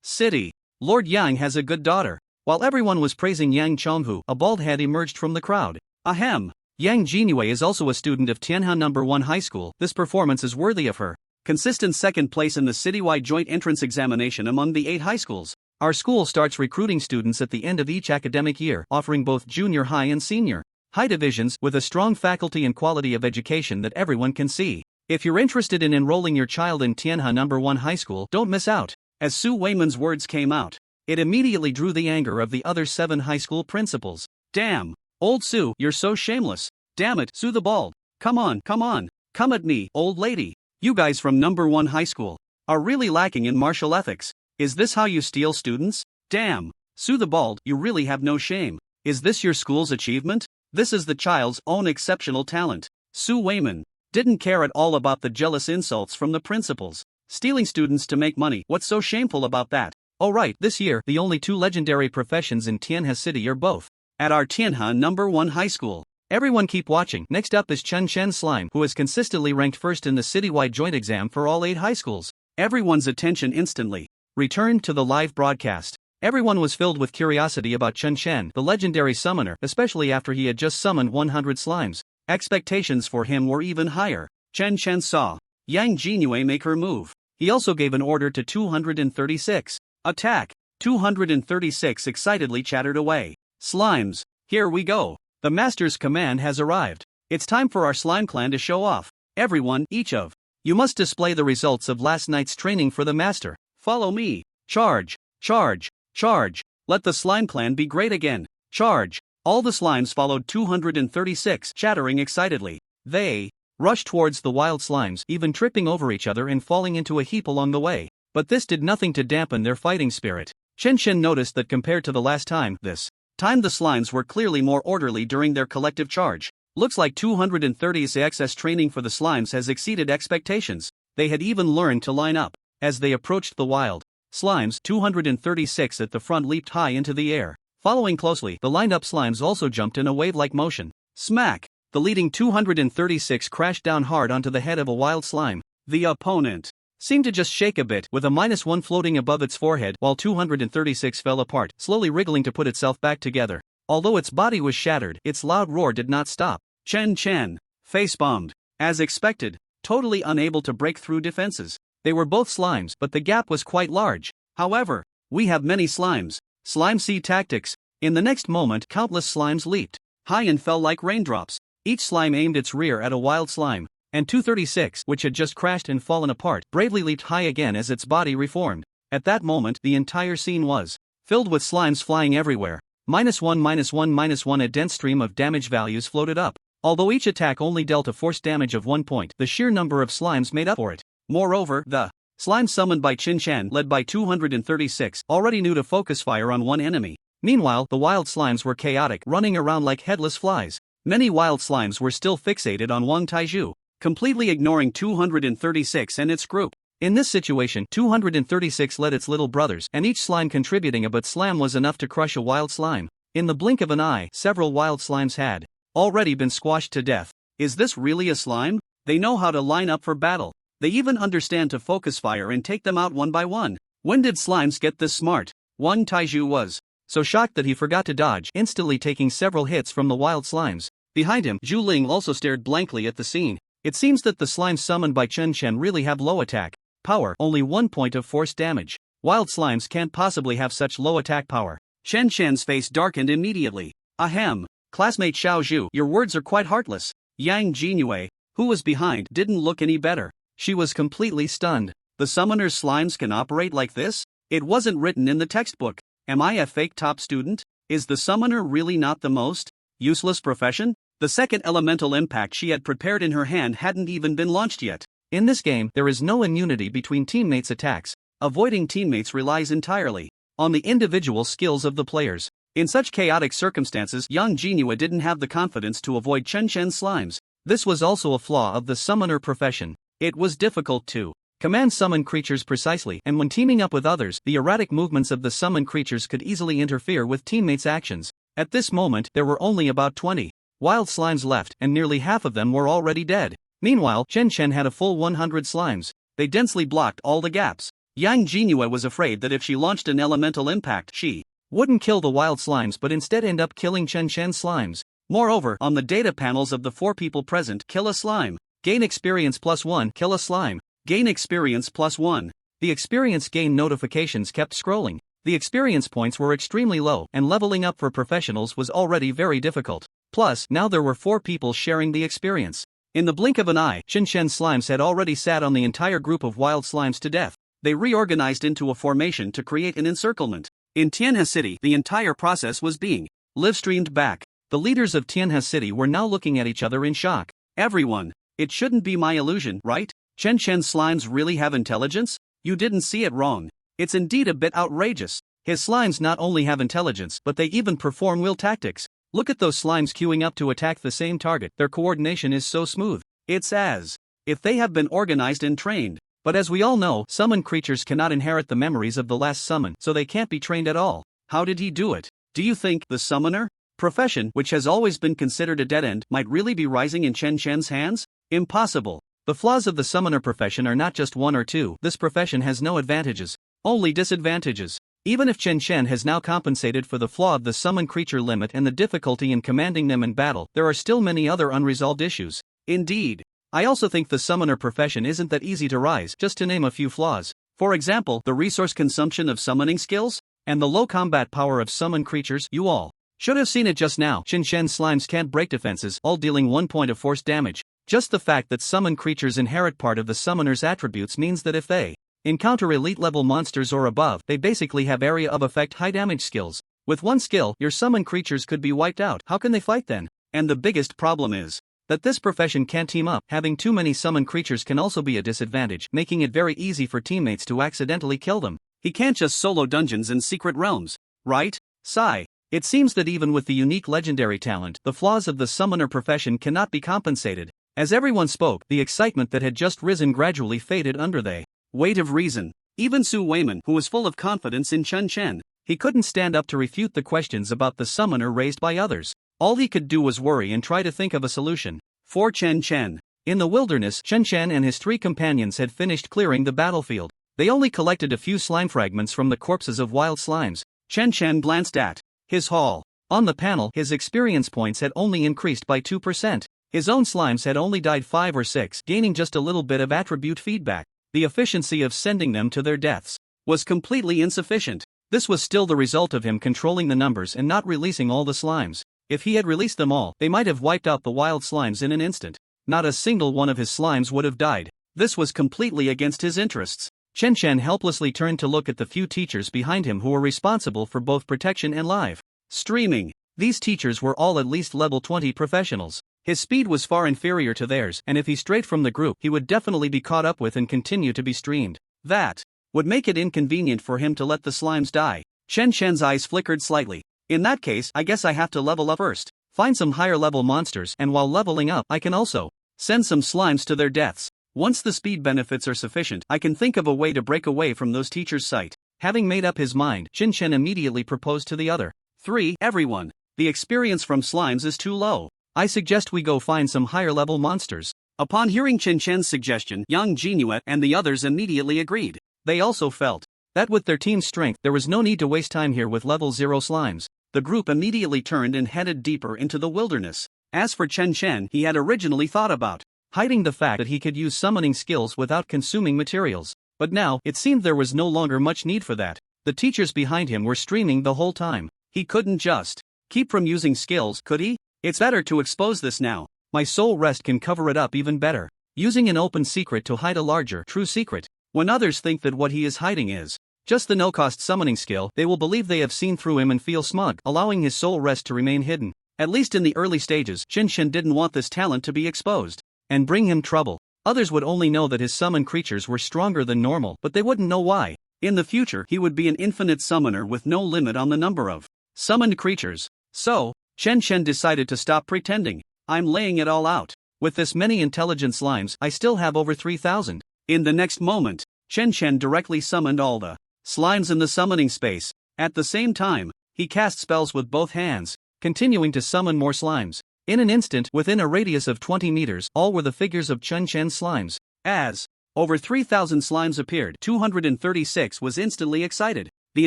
City Lord Yang has a good daughter. While everyone was praising Yang Chenghu, a bald head emerged from the crowd. Ahem. Yang Jinue is also a student of Tianhe No. 1 High School. This performance is worthy of her. Consistent second place in the citywide joint entrance examination among the 8 high schools. Our school starts recruiting students at the end of each academic year, offering both junior high and senior high divisions with a strong faculty and quality of education that everyone can see. If you're interested in enrolling your child in Tianhe No. 1 High School, don't miss out. As Su Weiman's words came out, it immediately drew the anger of the other 7 high school principals. Damn, old Su, you're so shameless. Damn it, Su the Bald. Come on, come at me, old lady. You guys from No. 1 High School are really lacking in martial ethics. Is this how you steal students? Damn, Su the Bald, you really have no shame. Is this your school's achievement? This is the child's own exceptional talent. Su Weiman didn't care at all about the jealous insults from the principals. Stealing students to make money, what's so shameful about that? Oh right, this year, the only 2 legendary professions in Tianhe City are both at our Tianhe No. 1 High School. Everyone keep watching. Next up is Chen Chen Slime, who has consistently ranked first in the citywide joint exam for all 8 high schools. Everyone's attention instantly returned to the live broadcast. Everyone was filled with curiosity about Chen Chen, the legendary summoner, especially after he had just summoned 100 slimes. Expectations for him were even higher. Chen Chen saw Yang Jinue make her move. He also gave an order to 236. Attack! 236 excitedly chattered away. Slimes, here we go. The master's command has arrived. It's time for our slime clan to show off. Everyone, each of you must display the results of last night's training for the master. Follow me. Charge, charge, charge. Let the slime clan be great again. Charge. All the slimes followed 236, chattering excitedly. They rushed towards the wild slimes, even tripping over each other and falling into a heap along the way. But this did nothing to dampen their fighting spirit. Chen Chen noticed that compared to the last time, this time the slimes were clearly more orderly during their collective charge. Looks like 236's training for the slimes has exceeded expectations. They had even learned to line up. As they approached the wild slimes, 236 at the front leaped high into the air. Following closely, the lined-up slimes also jumped in a wave-like motion. Smack! The leading 236 crashed down hard onto the head of a wild slime. The opponent seemed to just shake a bit, with a -1 floating above its forehead, while 236 fell apart, slowly wriggling to put itself back together. Although its body was shattered, its loud roar did not stop. Chen Chen face-bombed. As expected, totally unable to break through defenses. They were both slimes, but the gap was quite large. However, we have many slimes. Slime C tactics. In the next moment, countless slimes leaped high and fell like raindrops. Each slime aimed its rear at a wild slime, and 236, which had just crashed and fallen apart, bravely leaped high again as its body reformed. At that moment, the entire scene was filled with slimes flying everywhere. -1, -1, -1. A dense stream of damage values floated up. Although each attack only dealt a force damage of 1 point, the sheer number of slimes made up for it. Moreover, the slime summoned by Qin-Chan, led by 236, already knew to focus fire on one enemy. Meanwhile, the wild slimes were chaotic, running around like headless flies. Many wild slimes were still fixated on Wang Taiju, completely ignoring 236 and its group. In this situation, 236 led its little brothers, and each slime contributing a but slam was enough to crush a wild slime. In the blink of an eye, several wild slimes had already been squashed to death. Is this really a slime? They know how to line up for battle. They even understand to focus fire and take them out one by one. When did slimes get this smart? Wang Taiju was so shocked that he forgot to dodge, instantly taking several hits from the wild slimes. Behind him, Zhu Ling also stared blankly at the scene. It seems that the slimes summoned by Chen really have low attack power, only 1 point of force damage. Wild slimes can't possibly have such low attack power. Chen-Chen's face darkened immediately. Ahem. Classmate Xiao Zhu, your words are quite heartless. Yang Jinue, who was behind, didn't look any better. She was completely stunned. The summoner's slimes can operate like this? It wasn't written in the textbook. Am I a fake top student? Is the summoner really not the most useless profession? The second elemental impact she had prepared in her hand hadn't even been launched yet. In this game, there is no immunity between teammates' attacks. Avoiding teammates relies entirely on the individual skills of the players. In such chaotic circumstances, Yang Jinue didn't have the confidence to avoid Chen-Chen's slimes. This was also a flaw of the summoner profession. It was difficult to command summon creatures precisely, and when teaming up with others, the erratic movements of the summoned creatures could easily interfere with teammates' actions. At this moment, there were only about 20 wild slimes left, and nearly half of them were already dead. Meanwhile, Chen had a full 100 slimes. They densely blocked all the gaps. Yang Jinue was afraid that if she launched an elemental impact, she wouldn't kill the wild slimes but instead end up killing Chen-Chen's slimes. Moreover, on the data panels of the 4 people present, kill a slime, gain experience +1, kill a slime, gain experience +1. The experience gain notifications kept scrolling. The experience points were extremely low, and leveling up for professionals was already very difficult. Plus, now there were 4 people sharing the experience. In the blink of an eye, Chen-Chen's slimes had already sat on the entire group of wild slimes to death. They reorganized into a formation to create an encirclement. In Tianhe City, the entire process was being live-streamed back. The leaders of Tianhe City were now looking at each other in shock. Everyone, it shouldn't be my illusion, right? Chen-Chen's slimes really have intelligence? You didn't see it wrong. It's indeed a bit outrageous. His slimes not only have intelligence, but they even perform will tactics. Look at those slimes queuing up to attack the same target. Their coordination is so smooth. It's as if they have been organized and trained. But as we all know, summoned creatures cannot inherit the memories of the last summon, so they can't be trained at all. How did he do it? Do you think the summoner profession, which has always been considered a dead end, might really be rising in Chen-Chen's hands? Impossible. The flaws of the summoner profession are not just 1 or 2. This profession has no advantages, only disadvantages. Even if Chen has now compensated for the flaw of the summon creature limit and the difficulty in commanding them in battle, there are still many other unresolved issues. Indeed, I also think the summoner profession isn't that easy to rise, just to name a few flaws. For example, the resource consumption of summoning skills, and the low combat power of summon creatures. You all should have seen it just now. Chen-Chen's slimes can't break defenses, all dealing 1 point of force damage. Just the fact that summon creatures inherit part of the summoner's attributes means that if they encounter elite-level monsters or above, they basically have area of effect high damage skills. With one skill, your summon creatures could be wiped out. How can they fight then? And the biggest problem is that this profession can't team up. Having too many summon creatures can also be a disadvantage, making it very easy for teammates to accidentally kill them. He can't just solo dungeons and secret realms, right? Sigh. It seems that even with the unique legendary talent, the flaws of the summoner profession cannot be compensated. As everyone spoke, the excitement that had just risen gradually faded under the weight of reason. Even Su Weiman, who was full of confidence in Chen, he couldn't stand up to refute the questions about the summoner raised by others. All he could do was worry and try to think of a solution. For Chen. In the wilderness, Chen and his 3 companions had finished clearing the battlefield. They only collected a few slime fragments from the corpses of wild slimes. Chen glanced at his haul. On the panel, his experience points had only increased by 2%. His own slimes had only died 5 or 6, gaining just a little bit of attribute feedback. The efficiency of sending them to their deaths was completely insufficient. This was still the result of him controlling the numbers and not releasing all the slimes. If he had released them all, they might have wiped out the wild slimes in an instant. Not a single one of his slimes would have died. This was completely against his interests. Chen helplessly turned to look at the few teachers behind him who were responsible for both protection and live streaming. These teachers were all at least level 20 professionals. His speed was far inferior to theirs, and if he strayed from the group, he would definitely be caught up with and continue to be streamed. That would make it inconvenient for him to let the slimes die. Chen's eyes flickered slightly. In that case, I guess I have to level up first, find some higher level monsters, and while leveling up, I can also send some slimes to their deaths. Once the speed benefits are sufficient, I can think of a way to break away from those teachers' sight. Having made up his mind, Chen immediately proposed to the other three. Everyone, the experience from slimes is too low. I suggest we go find some higher level monsters. Upon hearing Chen's suggestion, Yang Jinue and the others immediately agreed. They also felt that with their team's strength, there was no need to waste time here with level 0 slimes. The group immediately turned and headed deeper into the wilderness. As for Chen, he had originally thought about hiding the fact that he could use summoning skills without consuming materials. But now, it seemed there was no longer much need for that. The teachers behind him were streaming the whole time. He couldn't just keep from using skills, could he? It's better to expose this now. My soul rest can cover it up even better. Using an open secret to hide a larger, true secret. When others think that what he is hiding is just the no-cost summoning skill, they will believe they have seen through him and feel smug, allowing his soul rest to remain hidden. At least in the early stages, Chen didn't want this talent to be exposed and bring him trouble. Others would only know that his summoned creatures were stronger than normal, but they wouldn't know why. In the future, he would be an infinite summoner with no limit on the number of summoned creatures. So, Chen decided to stop pretending. I'm laying it all out. With this many intelligent slimes, I still have over 3,000. In the next moment, Chen directly summoned all the slimes in the summoning space. At the same time, he cast spells with both hands, continuing to summon more slimes. In an instant, within a radius of 20 meters, all were the figures of Chen slimes. As over 3,000 slimes appeared, 236 was instantly excited. The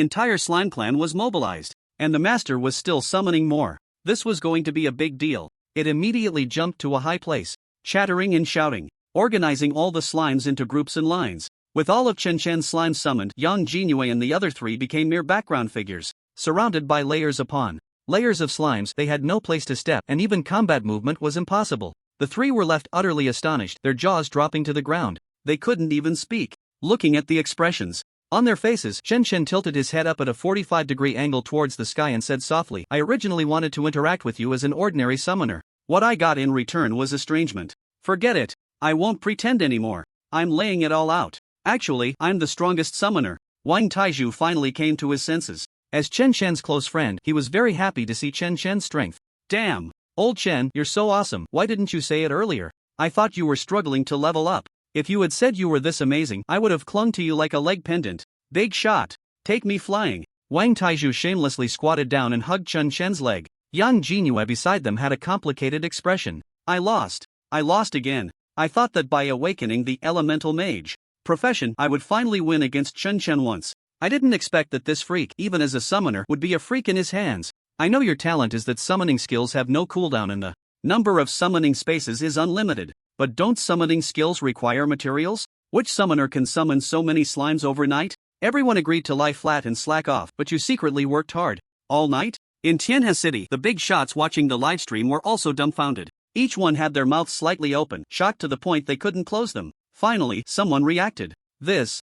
entire slime clan was mobilized, and the master was still summoning more. This was going to be a big deal. It immediately jumped to a high place, chattering and shouting, organizing all the slimes into groups and lines. With all of Chen slimes summoned, Yang Jinue and the other three became mere background figures, surrounded by layers upon layers of slimes. They had no place to step, and even combat movement was impossible. The three were left utterly astonished, their jaws dropping to the ground. They couldn't even speak. Looking at the expressions on their faces, Chen tilted his head up at a 45-degree angle towards the sky and said softly, I originally wanted to interact with you as an ordinary summoner. What I got in return was estrangement. Forget it. I won't pretend anymore. I'm laying it all out. Actually, I'm the strongest summoner. Wang Taizhu finally came to his senses. As Chen's close friend, he was very happy to see Chen's strength. Damn! Old Chen, you're so awesome, why didn't you say it earlier? I thought you were struggling to level up. If you had said you were this amazing, I would have clung to you like a leg pendant. Big shot. Take me flying. Wang Taizhu shamelessly squatted down and hugged Chen's leg. Yang Jinue beside them had a complicated expression. I lost. I lost again. I thought that by awakening the elemental mage profession, I would finally win against Chen once. I didn't expect that this freak, even as a summoner, would be a freak in his hands. I know your talent is that summoning skills have no cooldown and the number of summoning spaces is unlimited. But don't summoning skills require materials? Which summoner can summon so many slimes overnight? Everyone agreed to lie flat and slack off, but you secretly worked hard. All night? In Tianhe City, the big shots watching the livestream were also dumbfounded. Each one had their mouths slightly open, shocked to the point they couldn't close them. Finally, someone reacted.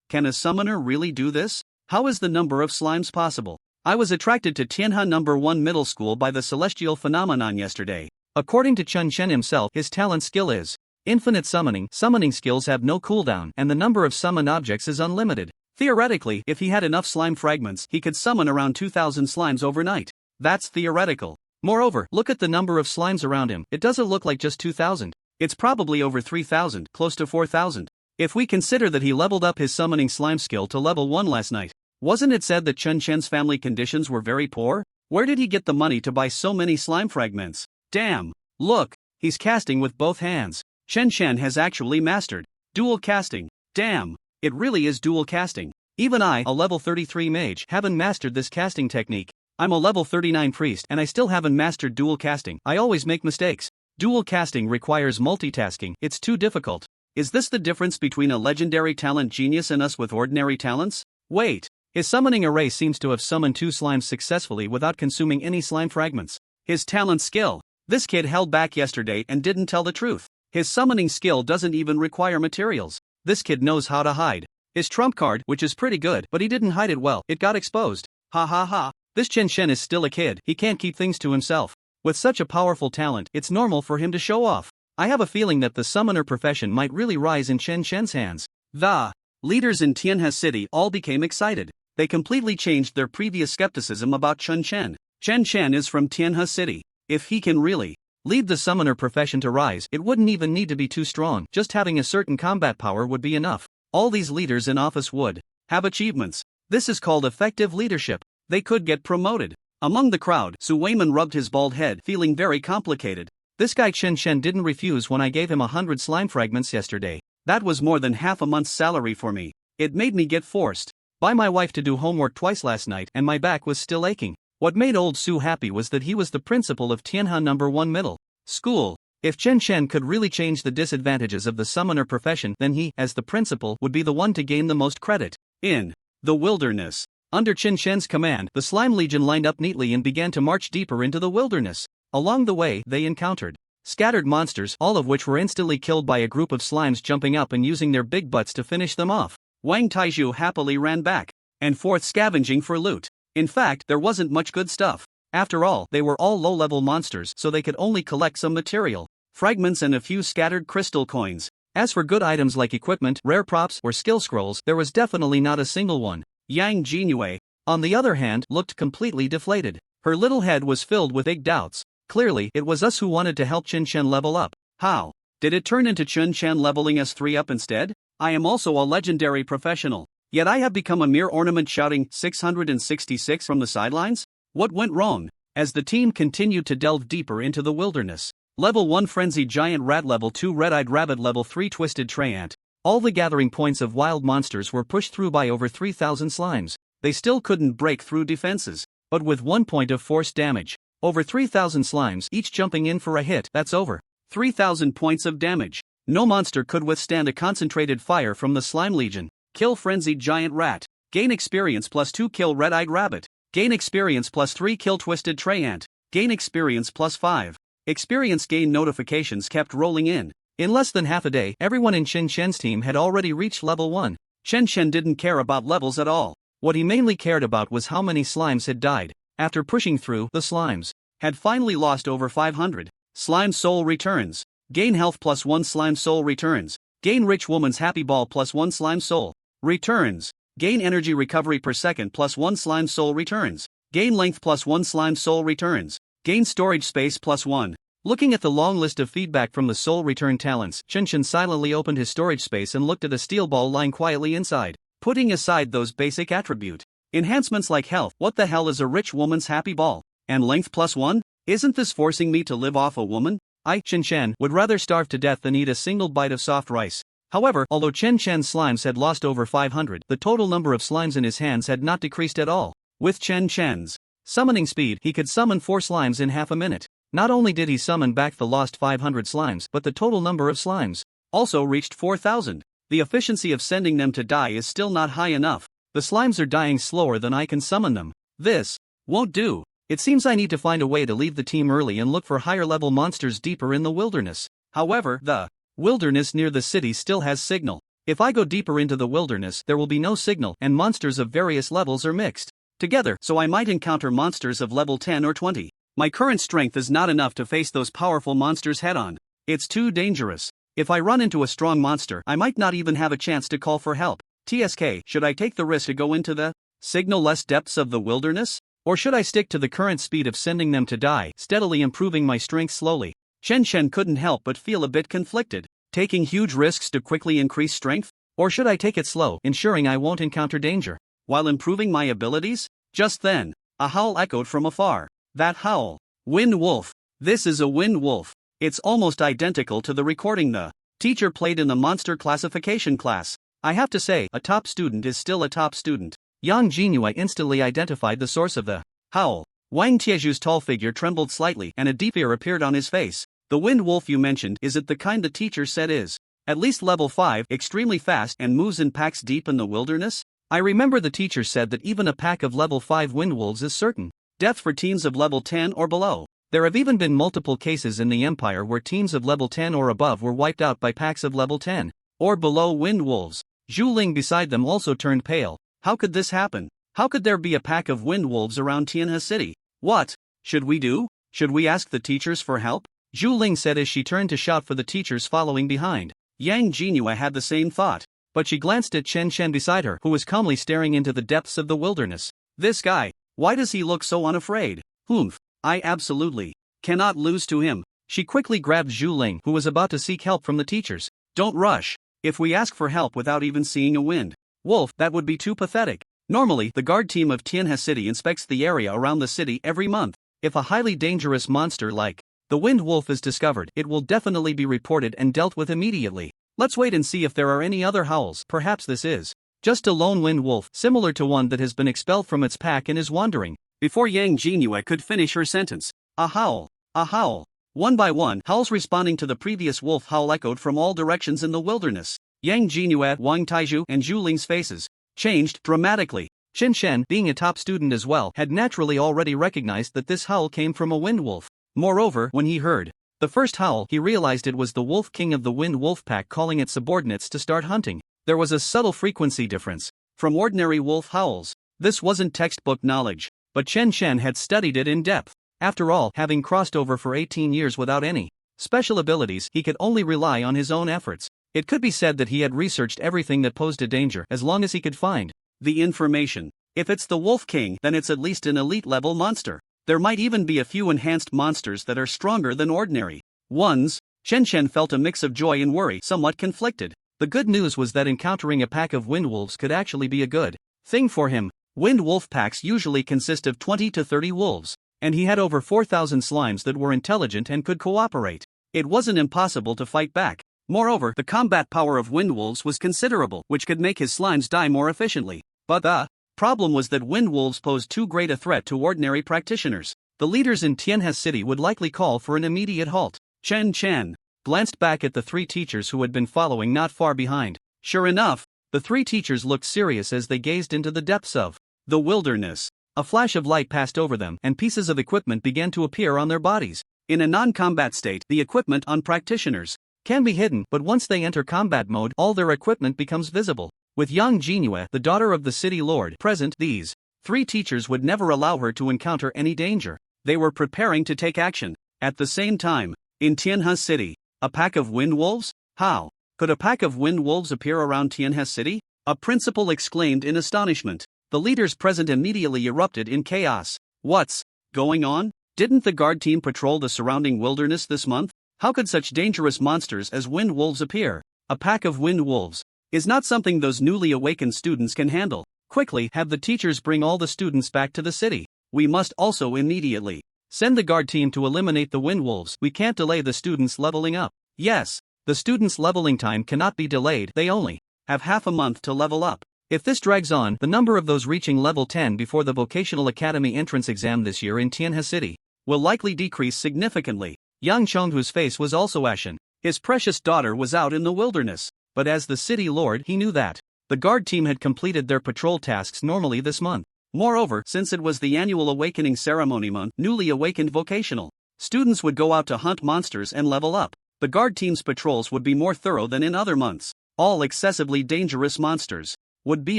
Can a summoner really do this? How is the number of slimes possible? I was attracted to Tianhe No. 1 Middle School by the celestial phenomenon yesterday. According to Chen himself, his talent skill is infinite summoning. Summoning skills have no cooldown, and the number of summoned objects is unlimited. Theoretically, if he had enough slime fragments, he could summon around 2,000 slimes overnight. That's theoretical. Moreover, look at the number of slimes around him. It doesn't look like just 2,000. It's probably over 3,000, close to 4,000. If we consider that he leveled up his summoning slime skill to level 1 last night, wasn't it said that Chen's family conditions were very poor? Where did he get the money to buy so many slime fragments? Damn! Look, he's casting with both hands. Chen has actually mastered dual casting. Damn! It really is dual casting. Even I, a level 33 mage, haven't mastered this casting technique. I'm a level 39 priest and I still haven't mastered dual casting. I always make mistakes. Dual casting requires multitasking, it's too difficult. Is this the difference between a legendary talent genius and us with ordinary talents? Wait, his summoning array seems to have summoned 2 slimes successfully without consuming any slime fragments. His talent skill. This kid held back yesterday and didn't tell the truth. His summoning skill doesn't even require materials. This kid knows how to hide. His trump card, which is pretty good, but he didn't hide it well, it got exposed. Ha ha ha. This Chen Shen is still a kid, he can't keep things to himself. With such a powerful talent, it's normal for him to show off. I have a feeling that the summoner profession might really rise in Chen Shen's hands. The leaders in Tianhe City all became excited. They completely changed their previous skepticism about Chen Shen. Chen Shen is from Tianhe City. If he can really lead the summoner profession to rise, it wouldn't even need to be too strong, just having a certain combat power would be enough. All these leaders in office would have achievements. This is called effective leadership. They could get promoted. Among the crowd, Su Weiman rubbed his bald head, feeling very complicated. This guy Chen Shen didn't refuse when I gave him 100 slime fragments yesterday. That was more than half a month's salary for me. It made me get forced by my wife to do homework twice last night and my back was still aching. What made old Su happy was that he was the principal of Tianhe No. 1 Middle School. If Chen Shen could really change the disadvantages of the summoner profession, then he, as the principal, would be the one to gain the most credit. In the wilderness, under Chen Shen's command, the Slime Legion lined up neatly and began to march deeper into the wilderness. Along the way, they encountered scattered monsters, all of which were instantly killed by a group of slimes jumping up and using their big butts to finish them off. Wang Taizhu happily ran back and forth scavenging for loot. In fact, there wasn't much good stuff. After all, they were all low-level monsters, so they could only collect some material, fragments and a few scattered crystal coins. As for good items like equipment, rare props, or skill scrolls, there was definitely not a single one. Yang Jingyue, on the other hand, looked completely deflated. Her little head was filled with big doubts. Clearly, it was us who wanted to help Chen Shen level up. How did it turn into Chen Shen leveling us 3 up instead? I am also a legendary professional. Yet I have become a mere ornament shouting 666 from the sidelines? What went wrong? As the team continued to delve deeper into the wilderness. Level 1 Frenzied Giant Rat, Level 2 Red-Eyed Rabbit, Level 3 Twisted Trey Ant. All the gathering points of wild monsters were pushed through by over 3,000 slimes. They still couldn't break through defenses. But with 1 point of force damage. Over 3,000 slimes, each jumping in for a hit, that's over 3,000 points of damage. No monster could withstand a concentrated fire from the Slime Legion. Kill Frenzied Giant Rat. Gain experience +2, kill Red-Eyed Rabbit. Gain experience +3, kill Twisted Trey Ant. Gain experience +5. Experience gain notifications kept rolling in. In less than half a day, everyone in Chen Shen's team had already reached level 1. Chen Shen didn't care about levels at all. What he mainly cared about was how many slimes had died. After pushing through, the slimes had finally lost over 500. Slime Soul returns. Gain health +1, Slime Soul returns. Gain Rich Woman's Happy Ball +1, Slime Soul returns. Gain energy recovery per second +1, Slime Soul returns. Gain length +1, Slime Soul returns. Gain storage space +1. Looking at the long list of feedback from the soul return talents, Chen Shen silently opened his storage space and looked at a steel ball lying quietly inside. Putting aside those basic attribute enhancements like health, what the hell is a rich woman's happy ball? And length +1? Isn't this forcing me to live off a woman? Chen Shen would rather starve to death than eat a single bite of soft rice. However, although Chen Shen's slimes had lost over 500, the total number of slimes in his hands had not decreased at all. With Chen Shen's summoning speed, he could summon 4 slimes in half a minute. Not only did he summon back the lost 500 slimes, but the total number of slimes also reached 4,000. The efficiency of sending them to die is still not high enough. The slimes are dying slower than I can summon them. This won't do. It seems I need to find a way to leave the team early and look for higher level monsters deeper in the wilderness. However, the wilderness near the city still has signal. If I go deeper into the wilderness, there will be no signal and monsters of various levels are mixed together, so I might encounter monsters of level 10 or 20. My current strength is not enough to face those powerful monsters head-on. It's too dangerous. If I run into a strong monster, I might not even have a chance to call for help. TSK, should I take the risk to go into the signal-less depths of the wilderness? Or should I stick to the current speed of sending them to die, steadily improving my strength slowly? Chen Shen couldn't help but feel a bit conflicted. Taking huge risks to quickly increase strength? Or should I take it slow, ensuring I won't encounter danger, while improving my abilities? Just then, a howl echoed from afar. That howl. Wind wolf. This is a wind wolf. It's almost identical to the recording the teacher played in the monster classification class. I have to say, a top student is still a top student. Yang Jingyue instantly identified the source of the howl. Wang Tieju's tall figure trembled slightly and a deep fear appeared on his face. The wind wolf you mentioned, is it the kind the teacher said is at least level 5, extremely fast and moves in packs deep in the wilderness? I remember the teacher said that even a pack of level 5 wind wolves is certain death for teams of level 10 or below. There have even been multiple cases in the Empire where teams of level 10 or above were wiped out by packs of level 10 or below wind wolves. Zhu Ling beside them also turned pale. How could this happen? How could there be a pack of wind wolves around Tianhe City? What should we do? Should we ask the teachers for help? Zhu Ling said as she turned to shout for the teachers following behind. Yang Jinhua had the same thought, but she glanced at Chen Chen beside her, who was calmly staring into the depths of the wilderness. This guy, why does he look so unafraid? Humph, I absolutely cannot lose to him. She quickly grabbed Zhu Ling, who was about to seek help from the teachers. Don't rush. If we ask for help without even seeing a wind wolf, that would be too pathetic. Normally, the guard team of Tianhe City inspects the area around the city every month. If a highly dangerous monster like the wind wolf is discovered, it will definitely be reported and dealt with immediately. Let's wait and see if there are any other howls. Perhaps this is just a lone wind wolf, similar to one that has been expelled from its pack and is wandering. Before Yang Jinhua could finish her sentence, a howl, a howl. One by one, howls responding to the previous wolf howl echoed from all directions in the wilderness. Yang Jinhua, Wang Taizhu, and Zhu Ling's faces changed dramatically. Chen Chen, being a top student as well, had naturally already recognized that this howl came from a wind wolf. Moreover, when he heard the first howl, he realized it was the wolf king of the wind wolf pack calling its subordinates to start hunting. There was a subtle frequency difference from ordinary wolf howls. This wasn't textbook knowledge, but Chen Chen had studied it in depth. After all, having crossed over for 18 years without any special abilities, he could only rely on his own efforts. It could be said that he had researched everything that posed a danger as long as he could find the information. If it's the Wolf King, then it's at least an elite-level monster. There might even be a few enhanced monsters that are stronger than ordinary ones. Chen Chen felt a mix of joy and worry, somewhat conflicted. The good news was that encountering a pack of wind wolves could actually be a good thing for him. Wind wolf packs usually consist of 20 to 30 wolves, and he had over 4,000 slimes that were intelligent and could cooperate. It wasn't impossible to fight back. Moreover, the combat power of wind wolves was considerable, which could make his slimes die more efficiently. But the problem was that wind wolves posed too great a threat to ordinary practitioners. The leaders in Tianhe City would likely call for an immediate halt. Chen Chen glanced back at the three teachers who had been following not far behind. Sure enough, the three teachers looked serious as they gazed into the depths of the wilderness. A flash of light passed over them, and pieces of equipment began to appear on their bodies. In a non-combat state, the equipment on practitioners can be hidden, but once they enter combat mode, all their equipment becomes visible. With Yang Jinhua, the daughter of the city lord, present, these three teachers would never allow her to encounter any danger. They were preparing to take action. At the same time, in Tianhe City, a pack of wind wolves? How could a pack of wind wolves appear around Tianhe City? A principal exclaimed in astonishment. The leaders present immediately erupted in chaos. What's going on? Didn't the guard team patrol the surrounding wilderness this month? How could such dangerous monsters as wind wolves appear? A pack of wind wolves is not something those newly awakened students can handle. Quickly, have the teachers bring all the students back to the city. We must also immediately send the guard team to eliminate the wind wolves. We can't delay the students leveling up. Yes, the students' leveling time cannot be delayed. They only have half a month to level up. If this drags on, the number of those reaching level 10 before the Vocational Academy entrance exam this year in Tianhe City will likely decrease significantly. Yang Chonghu's face was also ashen. His precious daughter was out in the wilderness, but as the city lord, he knew that the guard team had completed their patrol tasks normally this month. Moreover, since it was the annual awakening ceremony month, newly awakened vocational students would go out to hunt monsters and level up. The guard team's patrols would be more thorough than in other months. All excessively dangerous monsters would be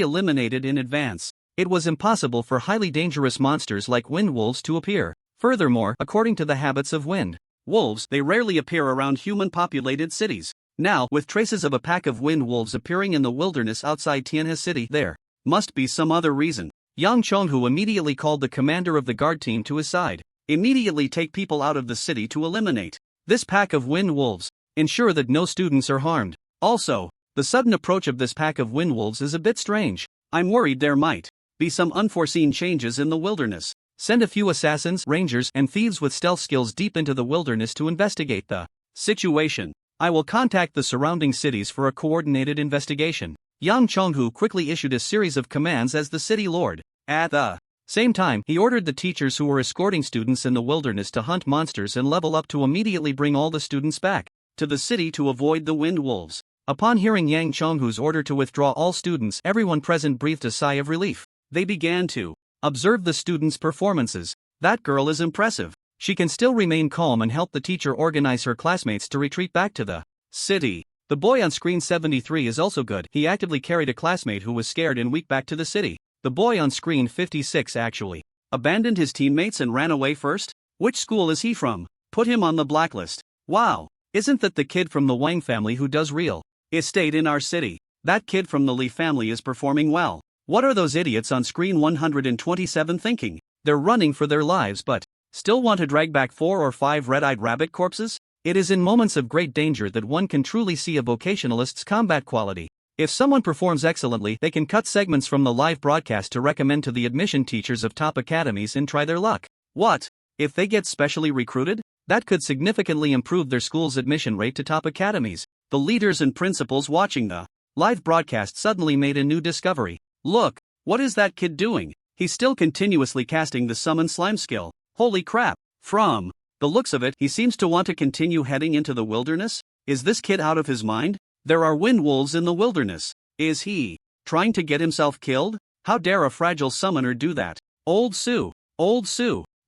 eliminated in advance. It was impossible for highly dangerous monsters like wind wolves to appear. Furthermore, according to the habits of wind wolves, they rarely appear around human-populated cities. Now, with traces of a pack of wind wolves appearing in the wilderness outside Tianhe City, there must be some other reason. Yang Chonghu immediately called the commander of the guard team to his side. Immediately take people out of the city to eliminate this pack of wind wolves. Ensure that no students are harmed. Also, the sudden approach of this pack of wind wolves is a bit strange. I'm worried there might be some unforeseen changes in the wilderness. Send a few assassins, rangers, and thieves with stealth skills deep into the wilderness to investigate the situation. I will contact the surrounding cities for a coordinated investigation. Yang Chonghu quickly issued a series of commands as the city lord. At the same time, he ordered the teachers who were escorting students in the wilderness to hunt monsters and level up to immediately bring all the students back to the city to avoid the wind wolves. Upon hearing Yang Chonghu's order to withdraw all students, everyone present breathed a sigh of relief. They began to observe the students' performances. That girl is impressive. She can still remain calm and help the teacher organize her classmates to retreat back to the city. The boy on screen 73 is also good. He actively carried a classmate who was scared and weak back to the city. The boy on screen 56 actually abandoned his teammates and ran away first? Which school is he from? Put him on the blacklist. Wow, isn't that the kid from the Wang family who does real estate in our city? That kid from the Lee family is performing well. What are those idiots on screen 127 thinking? They're running for their lives but still want to drag back 4 or 5 red-eyed rabbit corpses? It is in moments of great danger that one can truly see a vocationalist's combat quality. If someone performs excellently, they can cut segments from the live broadcast to recommend to the admission teachers of top academies and try their luck. What? If they get specially recruited? That could significantly improve their school's admission rate to top academies. The leaders and principals watching the live broadcast suddenly made a new discovery. Look, what is that kid doing? He's still continuously casting the summon slime skill. Holy crap. From the looks of it, he seems to want to continue heading into the wilderness. Is this kid out of his mind? There are wind wolves in the wilderness. Is he trying to get himself killed? How dare a fragile summoner do that? Old Sue,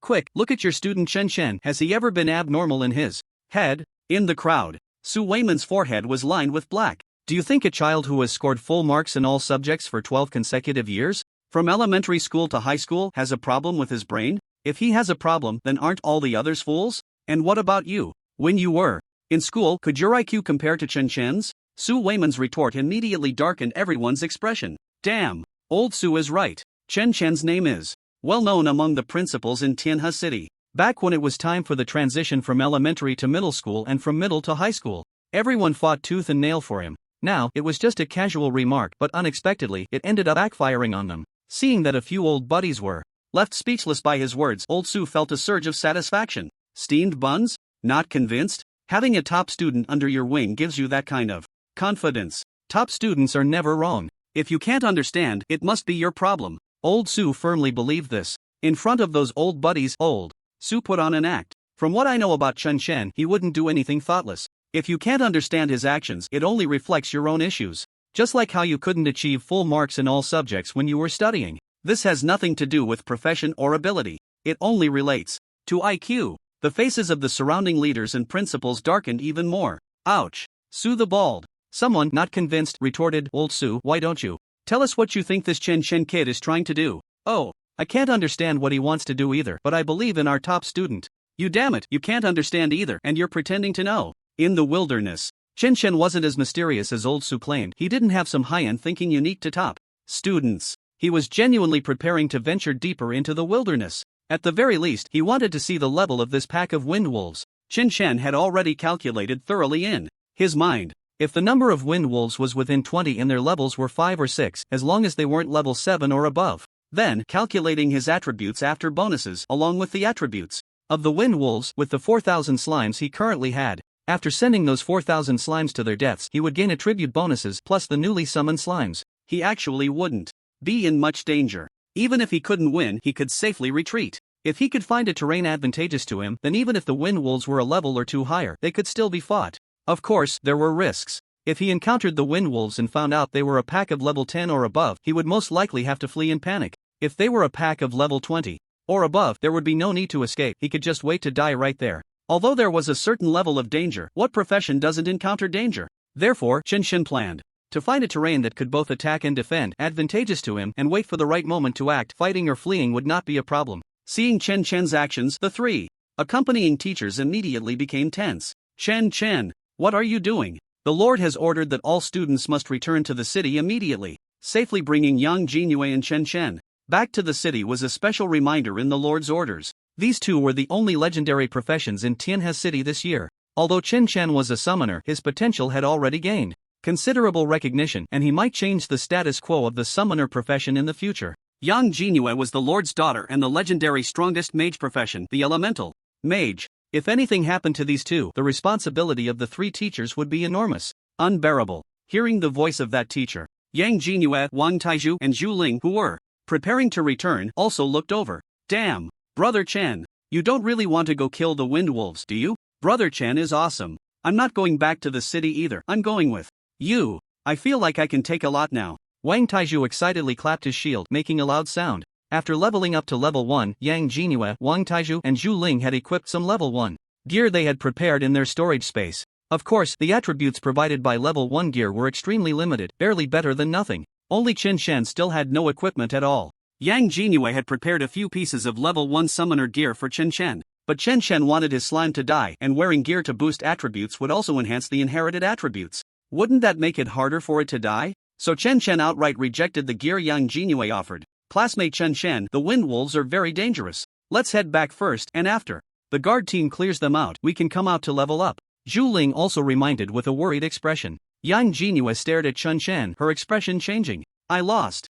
quick, look at your student Chen Chen. Has he ever been abnormal in his head? In the crowd, Su Weiman's forehead was lined with black. Do you think a child who has scored full marks in all subjects for 12 consecutive years, from elementary school to high school, has a problem with his brain? If he has a problem, then aren't all the others fools? And what about you? When you were in school, could your IQ compare to Chen Chen's? Su Weiman's retort immediately darkened everyone's expression. Damn, old Su is right. Chen Chen's name is well known among the principals in Tianhe City. Back when it was time for the transition from elementary to middle school and from middle to high school, everyone fought tooth and nail for him. Now, it was just a casual remark, but unexpectedly, it ended up backfiring on them. Seeing that a few old buddies were left speechless by his words, old Su felt a surge of satisfaction. Steamed buns? Not convinced? Having a top student under your wing gives you that kind of confidence. Top students are never wrong. If you can't understand, it must be your problem. Old Su firmly believed this. In front of those old buddies, old Su put on an act. From what I know about Chen Chen, he wouldn't do anything thoughtless. If you can't understand his actions, it only reflects your own issues. Just like how you couldn't achieve full marks in all subjects when you were studying. This has nothing to do with profession or ability. It only relates to IQ. The faces of the surrounding leaders and principals darkened even more. Ouch. Su the bald. Someone, not convinced, retorted, Old Su, why don't you tell us what you think this Chen Chen kid is trying to do? Oh, I can't understand what he wants to do either, but I believe in our top student. You damn it, you can't understand either, and you're pretending to know. In the wilderness, Chen Chen wasn't as mysterious as Old Su claimed. He didn't have some high-end thinking unique to top students. He was genuinely preparing to venture deeper into the wilderness. At the very least, he wanted to see the level of this pack of wind wolves. Chen Chen had already calculated thoroughly in his mind. If the number of wind wolves was within 20 and their levels were 5 or 6, as long as they weren't level 7 or above, then calculating his attributes after bonuses along with the attributes of the wind wolves with the 4,000 slimes he currently had. After sending those 4,000 slimes to their deaths, he would gain attribute bonuses plus the newly summoned slimes. He actually wouldn't be in much danger. Even if he couldn't win, he could safely retreat. If he could find a terrain advantageous to him, then even if the wind wolves were a level or 2 higher, they could still be fought. Of course, there were risks. If he encountered the wind wolves and found out they were a pack of level 10 or above, he would most likely have to flee in panic. If they were a pack of level 20 or above, there would be no need to escape. He could just wait to die right there. Although there was a certain level of danger, what profession doesn't encounter danger? Therefore, Chen Chen planned to find a terrain that could both attack and defend, advantageous to him, and wait for the right moment to act. Fighting or fleeing would not be a problem. Seeing Chen Chen's actions, the 3 accompanying teachers immediately became tense. Chen Chen, what are you doing? The Lord has ordered that all students must return to the city immediately. Safely bringing Yang Jingyue and Chen Chen back to the city was a special reminder in the Lord's orders. These two were the only legendary professions in Tianhe City this year. Although Chen Chen was a summoner, his potential had already gained considerable recognition, and he might change the status quo of the summoner profession in the future. Yang Jingyue was the Lord's daughter and the legendary strongest mage profession, the elemental mage. If anything happened to these two, the responsibility of the 3 teachers would be enormous, unbearable. Hearing the voice of that teacher, Yang Jingyue, Wang Taizhu, and Zhu Ling, who were preparing to return, also looked over. Damn, Brother Chen, you don't really want to go kill the wind wolves, do you? Brother Chen is awesome. I'm not going back to the city either. I'm going with you. I feel like I can take a lot now. Wang Taizhu excitedly clapped his shield, making a loud sound. After leveling up to level 1, Yang Jingyue, Wang Taizhu, and Zhu Ling had equipped some level 1 gear they had prepared in their storage space. Of course, the attributes provided by level 1 gear were extremely limited, barely better than nothing. Only Chen Shan still had no equipment at all. Yang Jinue had prepared a few pieces of level 1 summoner gear for Chen Shan, but Chen Shan wanted his slime to die, and wearing gear to boost attributes would also enhance the inherited attributes. Wouldn't that make it harder for it to die? So Chen Shan outright rejected the gear Yang Jinue offered. Classmate Chen Shan, the wind wolves are very dangerous. Let's head back first, and after the guard team clears them out, we can come out to level up. Zhu Ling also reminded with a worried expression. Yang Jinue stared at Chen Shan, her expression changing. I lost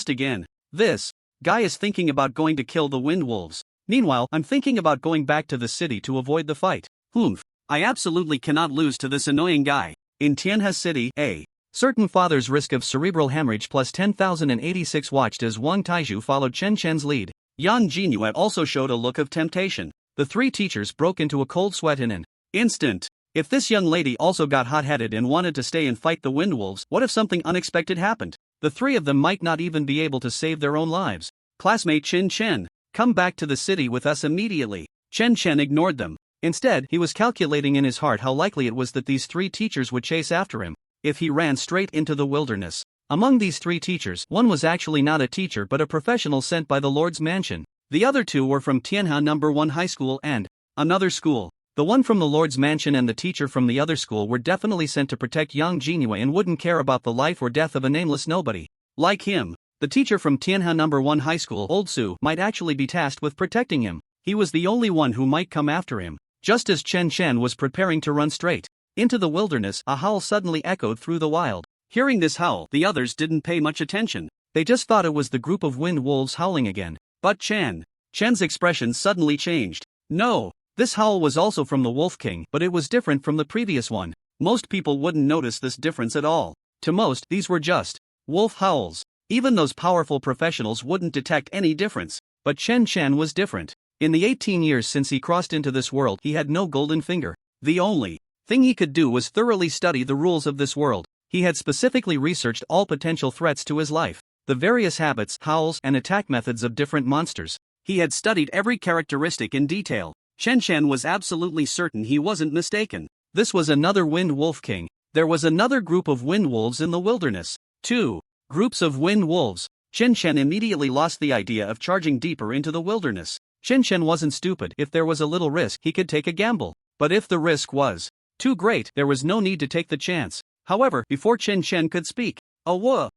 again. This guy is thinking about going to kill the wind wolves. Meanwhile, I'm thinking about going back to the city to avoid the fight. I absolutely cannot lose to this annoying guy. In Tianhe City, a certain father's risk of cerebral hemorrhage plus 10,086 watched as Wang Taizhu followed Chen Shan's lead. Yang Jinue also showed a look of temptation. The three teachers broke into a cold sweat in an instant. If this young lady also got hot-headed and wanted to stay and fight the wind wolves, what if something unexpected happened? The three of them might not even be able to save their own lives. Classmate Chen Chen, come back to the city with us immediately. Chen Chen ignored them. Instead, he was calculating in his heart how likely it was that these three teachers would chase after him if he ran straight into the wilderness. Among these three teachers, one was actually not a teacher but a professional sent by the Lord's mansion. The other two were from Tianhe No. 1 High School and another school. The one from the Lord's mansion and the teacher from the other school were definitely sent to protect Yang Jinue and wouldn't care about the life or death of a nameless nobody. Like him, the teacher from Tianhe No. 1 High School, Old Su, might actually be tasked with protecting him. He was the only one who might come after him. Just as Chen Shan was preparing to run straight into the wilderness, a howl suddenly echoed through the wild. Hearing this howl, the others didn't pay much attention. They just thought it was the group of wind wolves howling again. But Chen's expression suddenly changed. No! This howl was also from the Wolf King, but it was different from the previous one. Most people wouldn't notice this difference at all. To most, these were just wolf howls. Even those powerful professionals wouldn't detect any difference. But Chen Shan was different. In the 18 years since he crossed into this world, he had no golden finger. The only thing he could do was thoroughly study the rules of this world. He had specifically researched all potential threats to his life, the various habits, howls, and attack methods of different monsters. He had studied every characteristic in detail. Chen Shan was absolutely certain he wasn't mistaken. This was another Wind Wolf King. There was another group of wind wolves in the wilderness. 2 groups of wind wolves. Chen Shan immediately lost the idea of charging deeper into the wilderness. Chen Shan wasn't stupid. If there was a little risk, he could take a gamble. But if the risk was too great, there was no need to take the chance. However, before Chen Shan could speak, a wah!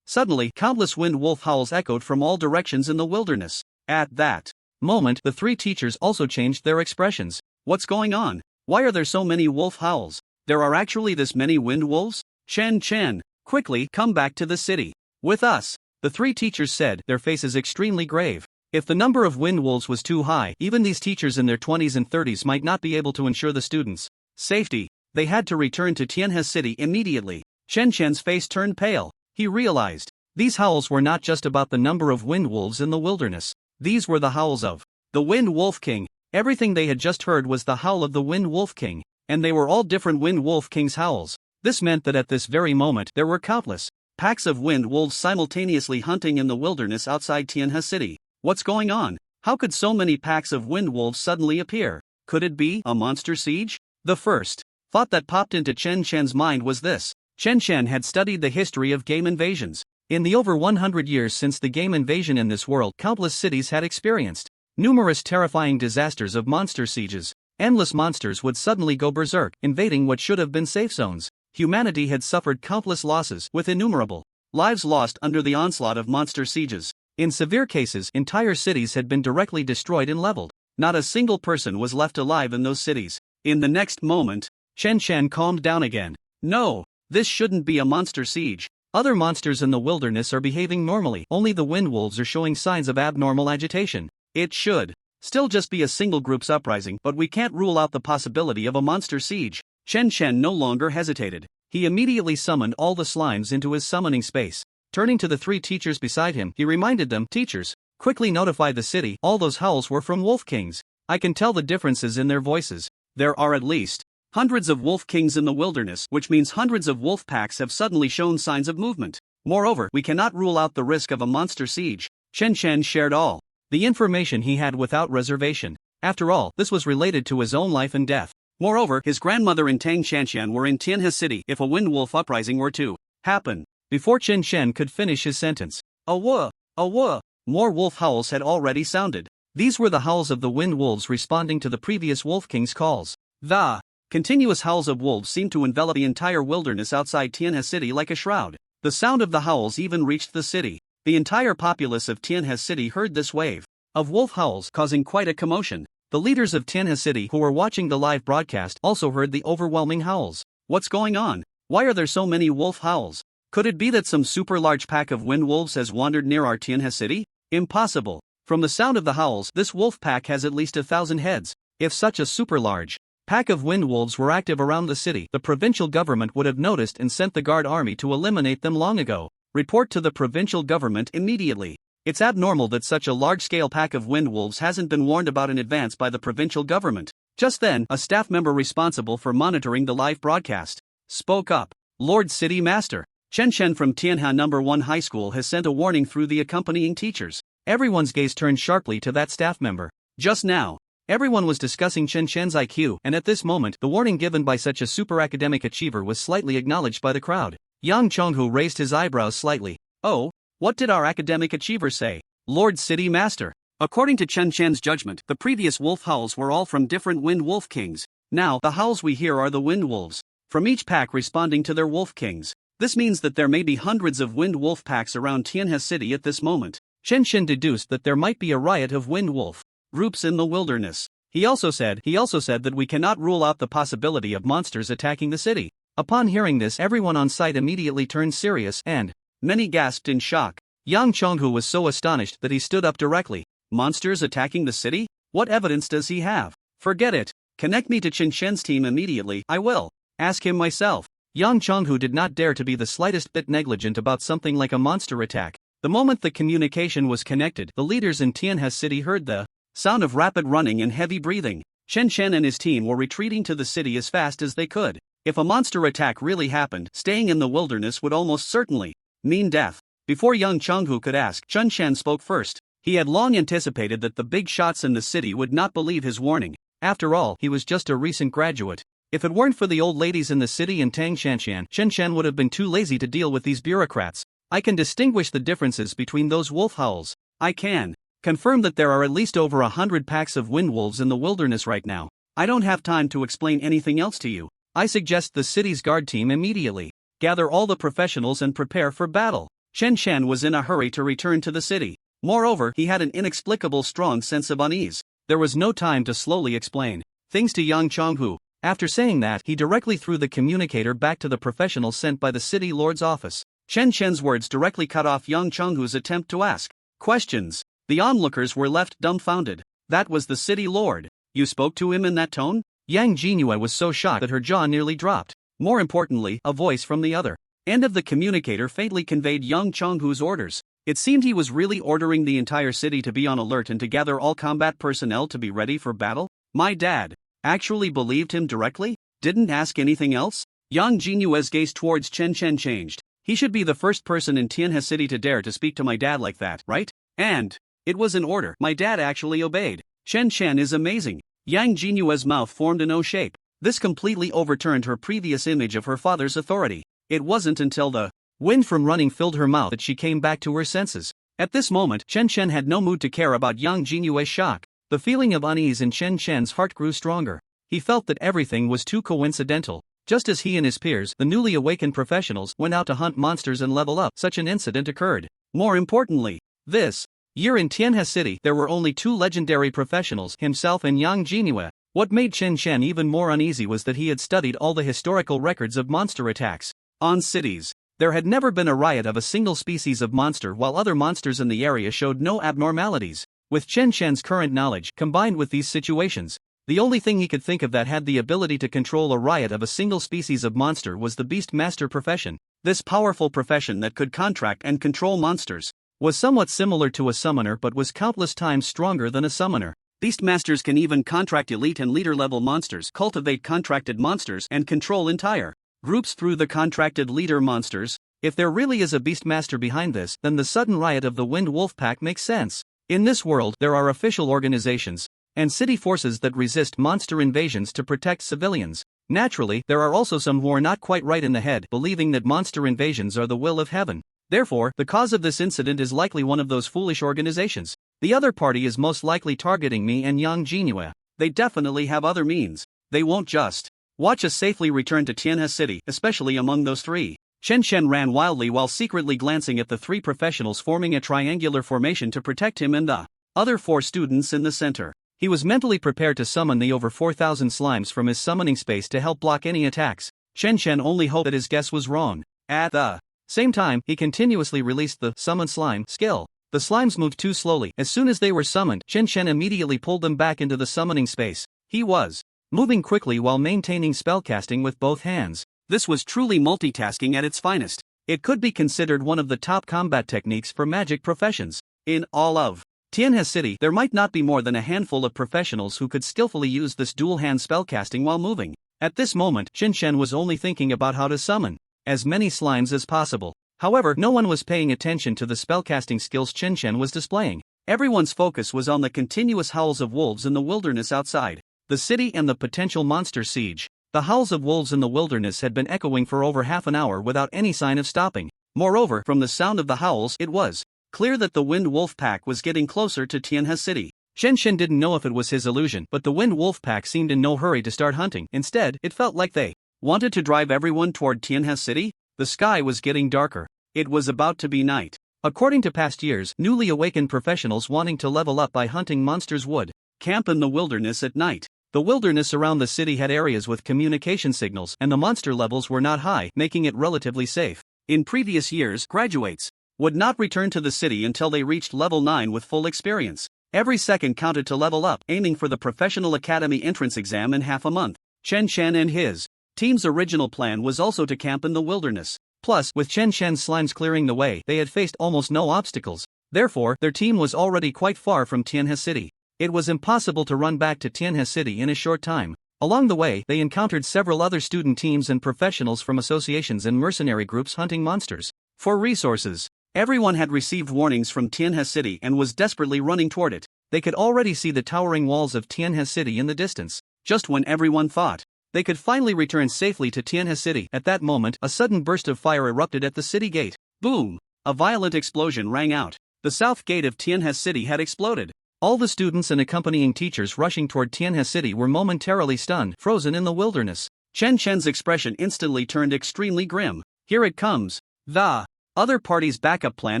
Suddenly, countless wind wolf howls echoed from all directions in the wilderness. At that moment, the three teachers also changed their expressions. What's going on? Why are there so many wolf howls? There are actually this many wind wolves? Chen Chen, quickly come back to the city with us, the three teachers said, their faces extremely grave. If the number of wind wolves was too high, even these teachers in their 20s and 30s might not be able to ensure the students' safety. They had to return to Tianhe City immediately. Chen Chen's face turned pale. He realized these howls were not just about the number of wind wolves in the wilderness. These were the howls of the Wind Wolf King. Everything they had just heard was the howl of the Wind Wolf King, and they were all different Wind Wolf King's howls. This meant that at this very moment there were countless packs of wind wolves simultaneously hunting in the wilderness outside Tianhe City. What's going on? How could so many packs of wind wolves suddenly appear? Could it be a monster siege? The first thought that popped into Chen Shan's mind was this. Chen Shan had studied the history of game invasions. In the over 100 years since the game invasion in this world, countless cities had experienced numerous terrifying disasters of monster sieges. Endless monsters would suddenly go berserk, invading what should have been safe zones. Humanity had suffered countless losses, with innumerable lives lost under the onslaught of monster sieges. In severe cases, entire cities had been directly destroyed and leveled. Not a single person was left alive in those cities. In the next moment, Chen Shan calmed down again. No, this shouldn't be a monster siege. Other monsters in the wilderness are behaving normally. Only the wind wolves are showing signs of abnormal agitation. It should still just be a single group's uprising, but we can't rule out the possibility of a monster siege. Chen Shan no longer hesitated. He immediately summoned all the slimes into his summoning space. Turning to the three teachers beside him, he reminded them, teachers, quickly notify the city. All those howls were from wolf kings. I can tell the differences in their voices. There are at least hundreds of wolf kings in the wilderness, which means hundreds of wolf packs have suddenly shown signs of movement. Moreover, we cannot rule out the risk of a monster siege. Chen Shan shared all the information he had without reservation. After all, this was related to his own life and death. Moreover, his grandmother and Tang Shanshan were in Tianhe City if a wind wolf uprising were to happen. Before Chen Shen could finish his sentence, A wuh, more wolf howls had already sounded. These were the howls of the wind wolves responding to the previous Wolf King's calls. The continuous howls of wolves seemed to envelop the entire wilderness outside Tianhe City like a shroud. The sound of the howls even reached the city. The entire populace of Tianhe City heard this wave of wolf howls, causing quite a commotion. The leaders of Tianhe City who were watching the live broadcast also heard the overwhelming howls. What's going on? Why are there so many wolf howls? Could it be that some super large pack of wind wolves has wandered near our Tianhe City? Impossible. From the sound of the howls, this wolf pack has at least 1,000 heads. If such a super large pack of wind wolves were active around the city, the provincial government would have noticed and sent the guard army to eliminate them long ago. Report to the provincial government immediately. It's abnormal that such a large-scale pack of wind wolves hasn't been warned about in advance by the provincial government. Just then, a staff member responsible for monitoring the live broadcast spoke up. Lord City Master, Chen Shen from Tianhe No. 1 High School has sent a warning through the accompanying teachers. Everyone's gaze turned sharply to that staff member. Just now, everyone was discussing Chen Shen's IQ, and at this moment, the warning given by such a super academic achiever was slightly acknowledged by the crowd. Yang Chonghu raised his eyebrows slightly. Oh, what did our academic achiever say? Lord City Master, according to Chen Shen's judgment, the previous wolf howls were all from different wind wolf kings. Now, the howls we hear are the wind wolves, from each pack responding to their wolf kings. This means that there may be hundreds of wind wolf packs around Tianhe City at this moment. Chen Shen deduced that there might be a riot of wind wolf groups in the wilderness. He also said that we cannot rule out the possibility of monsters attacking the city. Upon hearing this, everyone on site immediately turned serious and many gasped in shock. Yang Chonghu was so astonished that he stood up directly. Monsters attacking the city? What evidence does he have? Forget it. Connect me to Chen Shen's team immediately. I will ask him myself. Yang Chonghu did not dare to be the slightest bit negligent about something like a monster attack. The moment the communication was connected, the leaders in Tianhe City heard the sound of rapid running and heavy breathing. Chen Shen and his team were retreating to the city as fast as they could. If a monster attack really happened, staying in the wilderness would almost certainly mean death. Before Yang Chonghu could ask, Chen Shen spoke first. He had long anticipated that the big shots in the city would not believe his warning. After all, he was just a recent graduate. If it weren't for the old ladies in the city and Tang Shanshan, Chen Shen would have been too lazy to deal with these bureaucrats. I can distinguish the differences between those wolf howls. I can confirm that there are at least over 100 packs of wind wolves in the wilderness right now. I don't have time to explain anything else to you. I suggest the city's guard team immediately gather all the professionals and prepare for battle. Chen Shen was in a hurry to return to the city. Moreover, he had an inexplicable strong sense of unease. There was no time to slowly explain things to Yang Chonghu. After saying that, he directly threw the communicator back to the professionals sent by the city lord's office. Chen Shen's words directly cut off Yang Chonghu's attempt to ask questions. The onlookers were left dumbfounded. That was the city lord. You spoke to him in that tone? Yang Jingyue was so shocked that her jaw nearly dropped. More importantly, a voice from the other end of the communicator faintly conveyed Yang Chonghu's orders. It seemed he was really ordering the entire city to be on alert and to gather all combat personnel to be ready for battle. My dad actually believed him directly? Didn't ask anything else? Yang Jinyue's gaze towards Chen Shen changed. He should be the first person in Tianhe City to dare to speak to my dad like that, right? And it was an order. My dad actually obeyed. Chen Shen is amazing. Yang Jinyue's mouth formed an O shape. This completely overturned her previous image of her father's authority. It wasn't until the wind from running filled her mouth that she came back to her senses. At this moment, Chen Shen had no mood to care about Yang Jinyue's shock. The feeling of unease in Chen Shen's heart grew stronger. He felt that everything was too coincidental. Just as he and his peers, the newly awakened professionals, went out to hunt monsters and level up, such an incident occurred. More importantly, this year in Tianhe City, there were only two legendary professionals, himself and Yang Jinyue. What made Chen Shen even more uneasy was that he had studied all the historical records of monster attacks on cities. There had never been a riot of a single species of monster, while other monsters in the area showed no abnormalities. With Chen Shen's current knowledge, combined with these situations, the only thing he could think of that had the ability to control a riot of a single species of monster was the Beast Master profession. This powerful profession that could contract and control monsters was somewhat similar to a summoner but was countless times stronger than a summoner. Beast Masters can even contract elite and leader level monsters, cultivate contracted monsters, and control entire groups through the contracted leader monsters. If there really is a Beast Master behind this, then the sudden riot of the Wind Wolf Pack makes sense. In this world, there are official organizations, and city forces that resist monster invasions to protect civilians. Naturally, there are also some who are not quite right in the head, believing that monster invasions are the will of heaven. Therefore, the cause of this incident is likely one of those foolish organizations. The other party is most likely targeting me and Yang Jinhua. They definitely have other means. They won't just watch us safely return to Tianhe City, especially among those three. Chen Shen ran wildly while secretly glancing at the three professionals forming a triangular formation to protect him and the other 4 students in the center. He was mentally prepared to summon the over 4,000 slimes from his summoning space to help block any attacks. Chen Shen only hoped that his guess was wrong. At the same time, he continuously released the summon slime skill. The slimes moved too slowly. As soon as they were summoned, Chen Shen immediately pulled them back into the summoning space. He was moving quickly while maintaining spellcasting with both hands. This was truly multitasking at its finest. It could be considered one of the top combat techniques for magic professions. In all of Tianhe City, there might not be more than a handful of professionals who could skillfully use this dual-hand spellcasting while moving. At this moment, Chen Shen was only thinking about how to summon as many slimes as possible. However, no one was paying attention to the spellcasting skills Chen Shen was displaying. Everyone's focus was on the continuous howls of wolves in the wilderness outside the city and the potential monster siege. The howls of wolves in the wilderness had been echoing for over half an hour without any sign of stopping. Moreover, from the sound of the howls, it was clear that the Wind Wolf Pack was getting closer to Tianhe City. Chen Shen didn't know if it was his illusion, but the Wind Wolf Pack seemed in no hurry to start hunting. Instead, it felt like they wanted to drive everyone toward Tianhe City. The sky was getting darker. It was about to be night. According to past years, newly awakened professionals wanting to level up by hunting monsters would camp in the wilderness at night. The wilderness around the city had areas with communication signals, and the monster levels were not high, making it relatively safe. In previous years, graduates would not return to the city until they reached level 9 with full experience. Every second counted to level up, aiming for the Professional Academy entrance exam in half a month. Chen Shen and his team's original plan was also to camp in the wilderness. Plus, with Chen Shen's slimes clearing the way, they had faced almost no obstacles. Therefore, their team was already quite far from Tianhe City. It was impossible to run back to Tianhe City in a short time. Along the way, they encountered several other student teams and professionals from associations and mercenary groups hunting monsters for resources. Everyone had received warnings from Tianhe City and was desperately running toward it. They could already see the towering walls of Tianhe City in the distance. Just when everyone thought they could finally return safely to Tianhe City, at that moment, a sudden burst of fire erupted at the city gate. Boom! A violent explosion rang out. The south gate of Tianhe City had exploded. All the students and accompanying teachers rushing toward Tianhe City were momentarily stunned, frozen in the wilderness. Chen Shen's expression instantly turned extremely grim. Here it comes. The other party's backup plan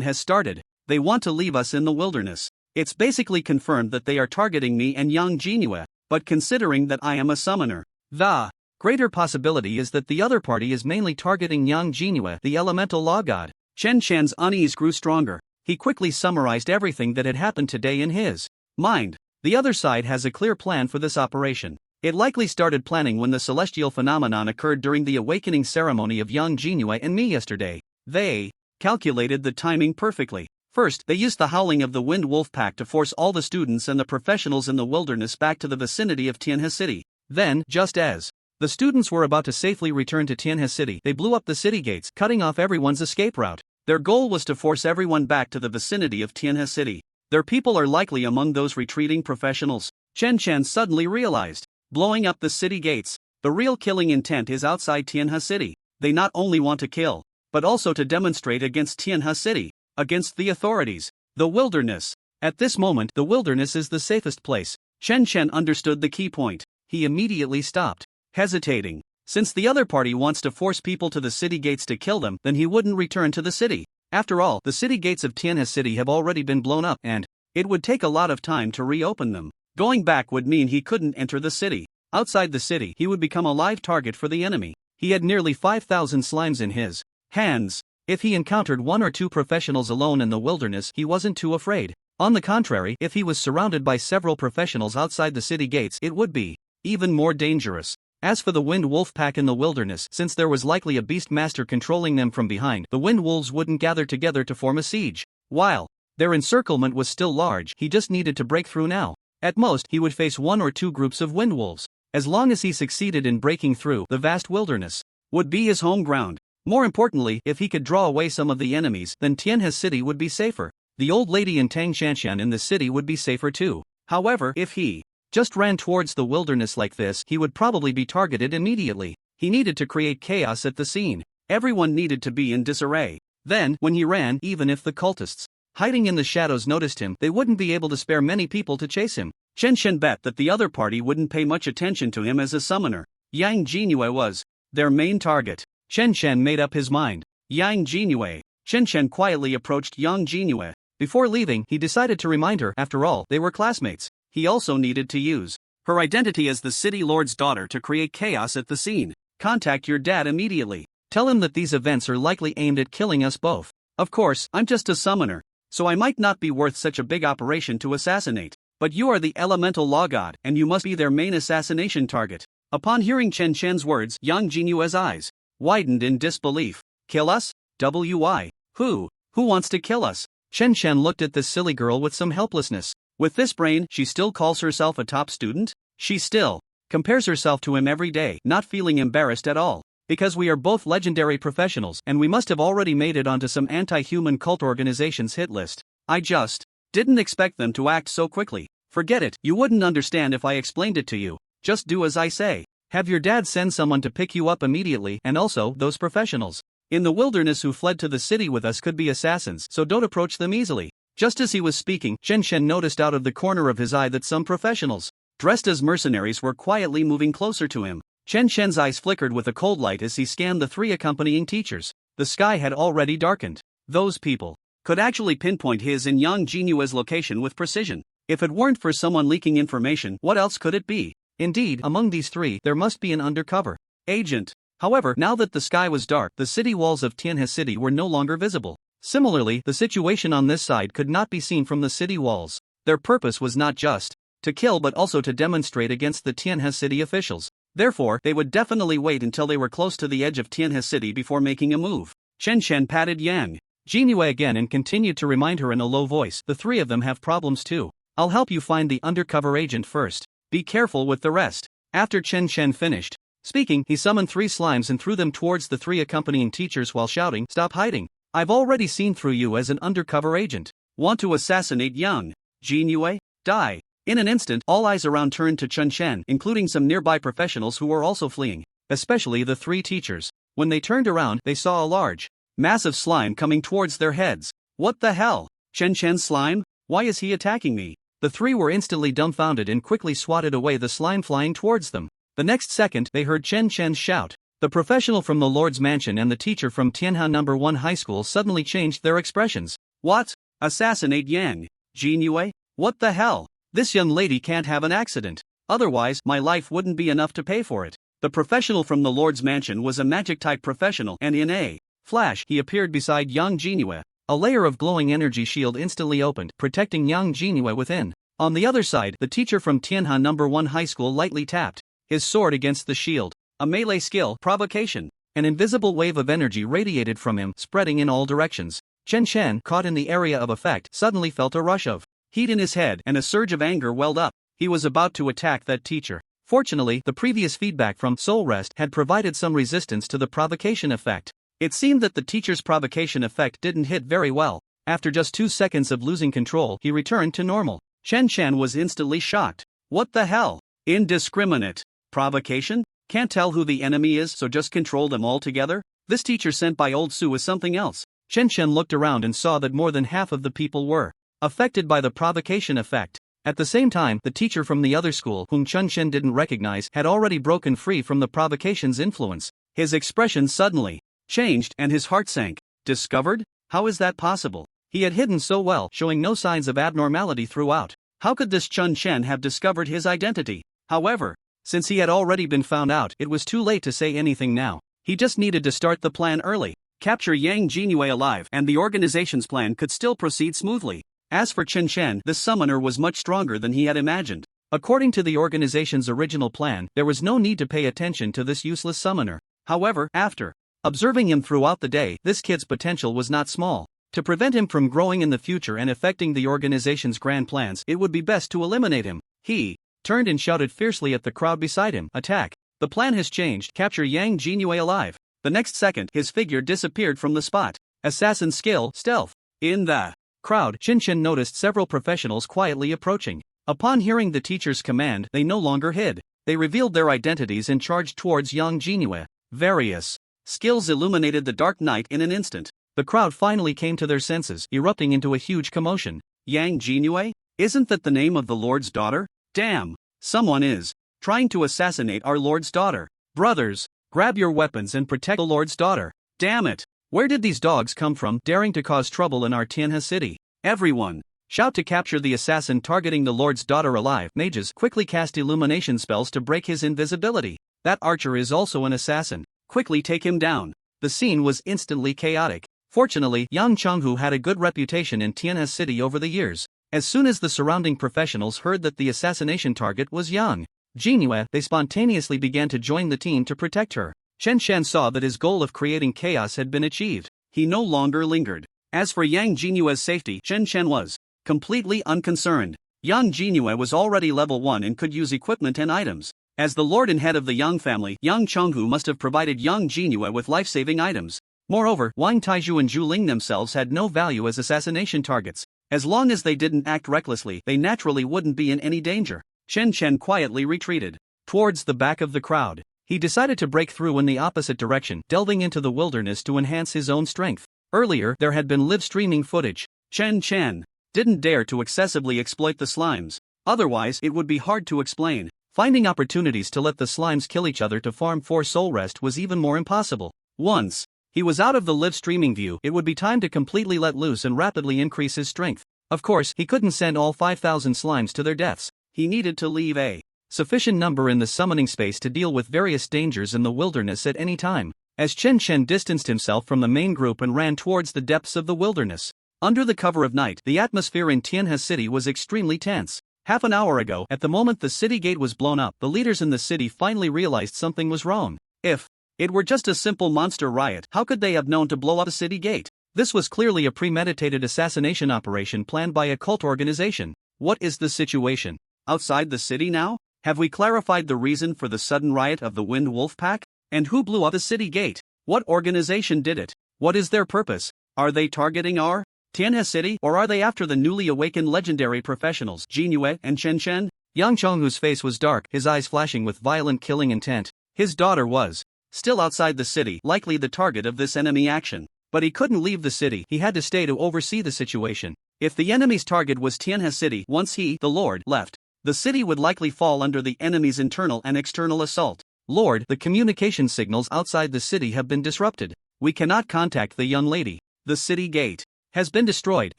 has started. They want to leave us in the wilderness. It's basically confirmed that they are targeting me and Yang Jinhua, but considering that I am a summoner, the greater possibility is that the other party is mainly targeting Yang Jinhua, the elemental law god. Chen Shen's unease grew stronger. He quickly summarized everything that had happened today in his mind. The other side has a clear plan for this operation. It likely started planning when the celestial phenomenon occurred during the awakening ceremony of Yang Jinhua and me yesterday. They calculated the timing perfectly. First, they used the howling of the Wind Wolf Pack to force all the students and the professionals in the wilderness back to the vicinity of Tianhe City. Then, just as the students were about to safely return to Tianhe City, they blew up the city gates, cutting off everyone's escape route. Their goal was to force everyone back to the vicinity of Tianhe City. Their people are likely among those retreating professionals. Chen Shen suddenly realized. Blowing up the city gates, the real killing intent is outside Tianhe City. They not only want to kill, but also to demonstrate against Tianhe City, against the authorities. The wilderness. At this moment, the wilderness is the safest place. Chen Shen understood the key point. He immediately stopped, hesitating. Since the other party wants to force people to the city gates to kill them, then he wouldn't return to the city. After all, the city gates of Tianhe City have already been blown up, and it would take a lot of time to reopen them. Going back would mean he couldn't enter the city. Outside the city, he would become a live target for the enemy. He had nearly 5,000 slimes in his hands. If he encountered one or two professionals alone in the wilderness, he wasn't too afraid. On the contrary, if he was surrounded by several professionals outside the city gates, it would be even more dangerous. As for the Wind Wolf Pack in the wilderness, since there was likely a beast master controlling them from behind, the Wind Wolves wouldn't gather together to form a siege. While their encirclement was still large, he just needed to break through now. At most, he would face one or two groups of Wind Wolves. As long as he succeeded in breaking through, the vast wilderness would be his home ground. More importantly, if he could draw away some of the enemies, then Tianhe City would be safer. The old lady and Tang Shanshan in the city would be safer too. However, if he just ran towards the wilderness like this, he would probably be targeted immediately. He needed to create chaos at the scene. Everyone needed to be in disarray. Then, when he ran, even if the cultists hiding in the shadows noticed him, they wouldn't be able to spare many people to chase him. Chen Shen bet that the other party wouldn't pay much attention to him as a summoner. Yang Jinue was their main target. Chen Shen made up his mind. Yang Jinue. Chen Shen quietly approached Yang Jinue. Before leaving, he decided to remind her, after all, they were classmates. He also needed to use her identity as the city lord's daughter to create chaos at the scene. Contact your dad immediately. Tell him that these events are likely aimed at killing us both. Of course, I'm just a summoner, so I might not be worth such a big operation to assassinate. But you are the elemental law god, and you must be their main assassination target. Upon hearing Chen Shen's words, Yang Jinue's eyes widened in disbelief. Kill us? Why? Who wants to kill us? Chen Shen looked at this silly girl with some helplessness. With this brain, she still calls herself a top student? She still compares herself to him every day, not feeling embarrassed at all. Because we are both legendary professionals, and we must have already made it onto some anti-human cult organization's hit list. I just didn't expect them to act so quickly. Forget it, you wouldn't understand if I explained it to you. Just do as I say. Have your dad send someone to pick you up immediately, and also, those professionals in the wilderness who fled to the city with us could be assassins, so don't approach them easily. Just as he was speaking, Chen Shen noticed out of the corner of his eye that some professionals, dressed as mercenaries, were quietly moving closer to him. Chen Shen's eyes flickered with a cold light as he scanned the three accompanying teachers. The sky had already darkened. Those people could actually pinpoint his and Yang Jinue's location with precision. If it weren't for someone leaking information, what else could it be? Indeed, among these three, there must be an undercover agent. However, now that the sky was dark, the city walls of Tianhe City were no longer visible. Similarly, the situation on this side could not be seen from the city walls. Their purpose was not just to kill but also to demonstrate against the Tianhe City officials. Therefore, they would definitely wait until they were close to the edge of Tianhe City before making a move. Chen Shen patted Yang Jinue again and continued to remind her in a low voice, the three of them have problems too. I'll help you find the undercover agent first. Be careful with the rest. After Chen Shen finished speaking, he summoned 3 slimes and threw them towards the 3 accompanying teachers while shouting, "Stop hiding. I've already seen through you as an undercover agent. Want to assassinate Yang Jinue? Die." In an instant, all eyes around turned to Chen Shen, including some nearby professionals who were also fleeing, especially the 3 teachers. When they turned around, they saw a large, massive slime coming towards their heads. What the hell? Chen Shen's slime? Why is he attacking me? The 3 were instantly dumbfounded and quickly swatted away the slime flying towards them. The next second, they heard Chen Shen's shout. The professional from the Lord's Mansion and the teacher from Tianhe No. 1 High School suddenly changed their expressions. What? Assassinate Yang Jinue? What the hell? This young lady can't have an accident. Otherwise, my life wouldn't be enough to pay for it. The professional from the Lord's Mansion was a magic-type professional, and in a flash, he appeared beside Yang Jinue. A layer of glowing energy shield instantly opened, protecting Yang Jinue within. On the other side, the teacher from Tianhe No. 1 High School lightly tapped his sword against the shield. A melee skill, provocation. An invisible wave of energy radiated from him, spreading in all directions. Chen Shen, caught in the area of effect, suddenly felt a rush of heat in his head, and a surge of anger welled up. He was about to attack that teacher. Fortunately, the previous feedback from Soul Rest had provided some resistance to the provocation effect. It seemed that the teacher's provocation effect didn't hit very well. After just 2 seconds of losing control, he returned to normal. Chen Shen was instantly shocked. What the hell? Indiscriminate provocation? Can't tell who the enemy is, so just control them all together? This teacher sent by Old Su is something else. Chen Shen looked around and saw that more than half of the people were affected by the provocation effect. At the same time, the teacher from the other school, whom Chen Shen didn't recognize, had already broken free from the provocation's influence. His expression suddenly changed, and his heart sank. Discovered? How is that possible? He had hidden so well, showing no signs of abnormality throughout. How could this Chen Shen have discovered his identity? However, since he had already been found out, it was too late to say anything now. He just needed to start the plan early. Capture Yang Jinue alive, and the organization's plan could still proceed smoothly. As for Chen Shen, this summoner was much stronger than he had imagined. According to the organization's original plan, there was no need to pay attention to this useless summoner. However, after observing him throughout the day, this kid's potential was not small. To prevent him from growing in the future and affecting the organization's grand plans, it would be best to eliminate him. He turned and shouted fiercely at the crowd beside him, "Attack! The plan has changed, capture Yang Jinue alive." The next second, his figure disappeared from the spot. Assassin skill, stealth. In the crowd, Chen Shen noticed several professionals quietly approaching. Upon hearing the teacher's command, they no longer hid. They revealed their identities and charged towards Yang Jinhua. Various skills illuminated the dark night in an instant. The crowd finally came to their senses, erupting into a huge commotion. Yang Jinhua? Isn't that the name of the Lord's daughter? Damn! Someone is trying to assassinate our Lord's daughter. Brothers, grab your weapons and protect the Lord's daughter. Damn it! Where did these dogs come from, daring to cause trouble in our Tianhe city? Everyone, shout to capture the assassin targeting the Lord's daughter alive. Mages quickly cast illumination spells to break his invisibility. That archer is also an assassin. Quickly take him down. The scene was instantly chaotic. Fortunately, Yang Chonghu had a good reputation in Tianhe city over the years. As soon as the surrounding professionals heard that the assassination target was Yang Jinhua, they spontaneously began to join the team to protect her. Chen Shan saw that his goal of creating chaos had been achieved. He no longer lingered. As for Yang Jinhua's safety, Chen Shan was completely unconcerned. Yang Jinhua was already level 1 and could use equipment and items. As the lord and head of the Yang family, Yang Chonghu must have provided Yang Jinhua with life-saving items. Moreover, Wang Taizhu and Zhu Ling themselves had no value as assassination targets. As long as they didn't act recklessly, they naturally wouldn't be in any danger. Chen Chen quietly retreated towards the back of the crowd. He decided to break through in the opposite direction, delving into the wilderness to enhance his own strength. Earlier, there had been live-streaming footage. Chen Chen didn't dare to excessively exploit the slimes. Otherwise, it would be hard to explain. Finding opportunities to let the slimes kill each other to farm for soul rest was even more impossible. Once he was out of the live-streaming view, it would be time to completely let loose and rapidly increase his strength. Of course, he couldn't send all 5,000 slimes to their deaths. He needed to leave a sufficient number in the summoning space to deal with various dangers in the wilderness at any time. As Chen Chen distanced himself from the main group and ran towards the depths of the wilderness. Under the cover of night, the atmosphere in Tianhe City was extremely tense. Half an hour ago, at the moment the city gate was blown up, the leaders in the city finally realized something was wrong. If it were just a simple monster riot, how could they have known to blow up a city gate? This was clearly a premeditated assassination operation planned by a cult organization. What is the situation outside the city now? Have we clarified the reason for the sudden riot of the Wind Wolf Pack? And who blew up the city gate? What organization did it? What is their purpose? Are they targeting our Tianhe City, or are they after the newly awakened legendary professionals Jinhua and Chen Chen? Yang Chonghu's face was dark, his eyes flashing with violent killing intent. His daughter was still outside the city, likely the target of this enemy action. But he couldn't leave the city, he had to stay to oversee the situation. If the enemy's target was Tianhe City, once he, the Lord, left, the city would likely fall under the enemy's internal and external assault. Lord, the communication signals outside the city have been disrupted. We cannot contact the young lady. The city gate has been destroyed,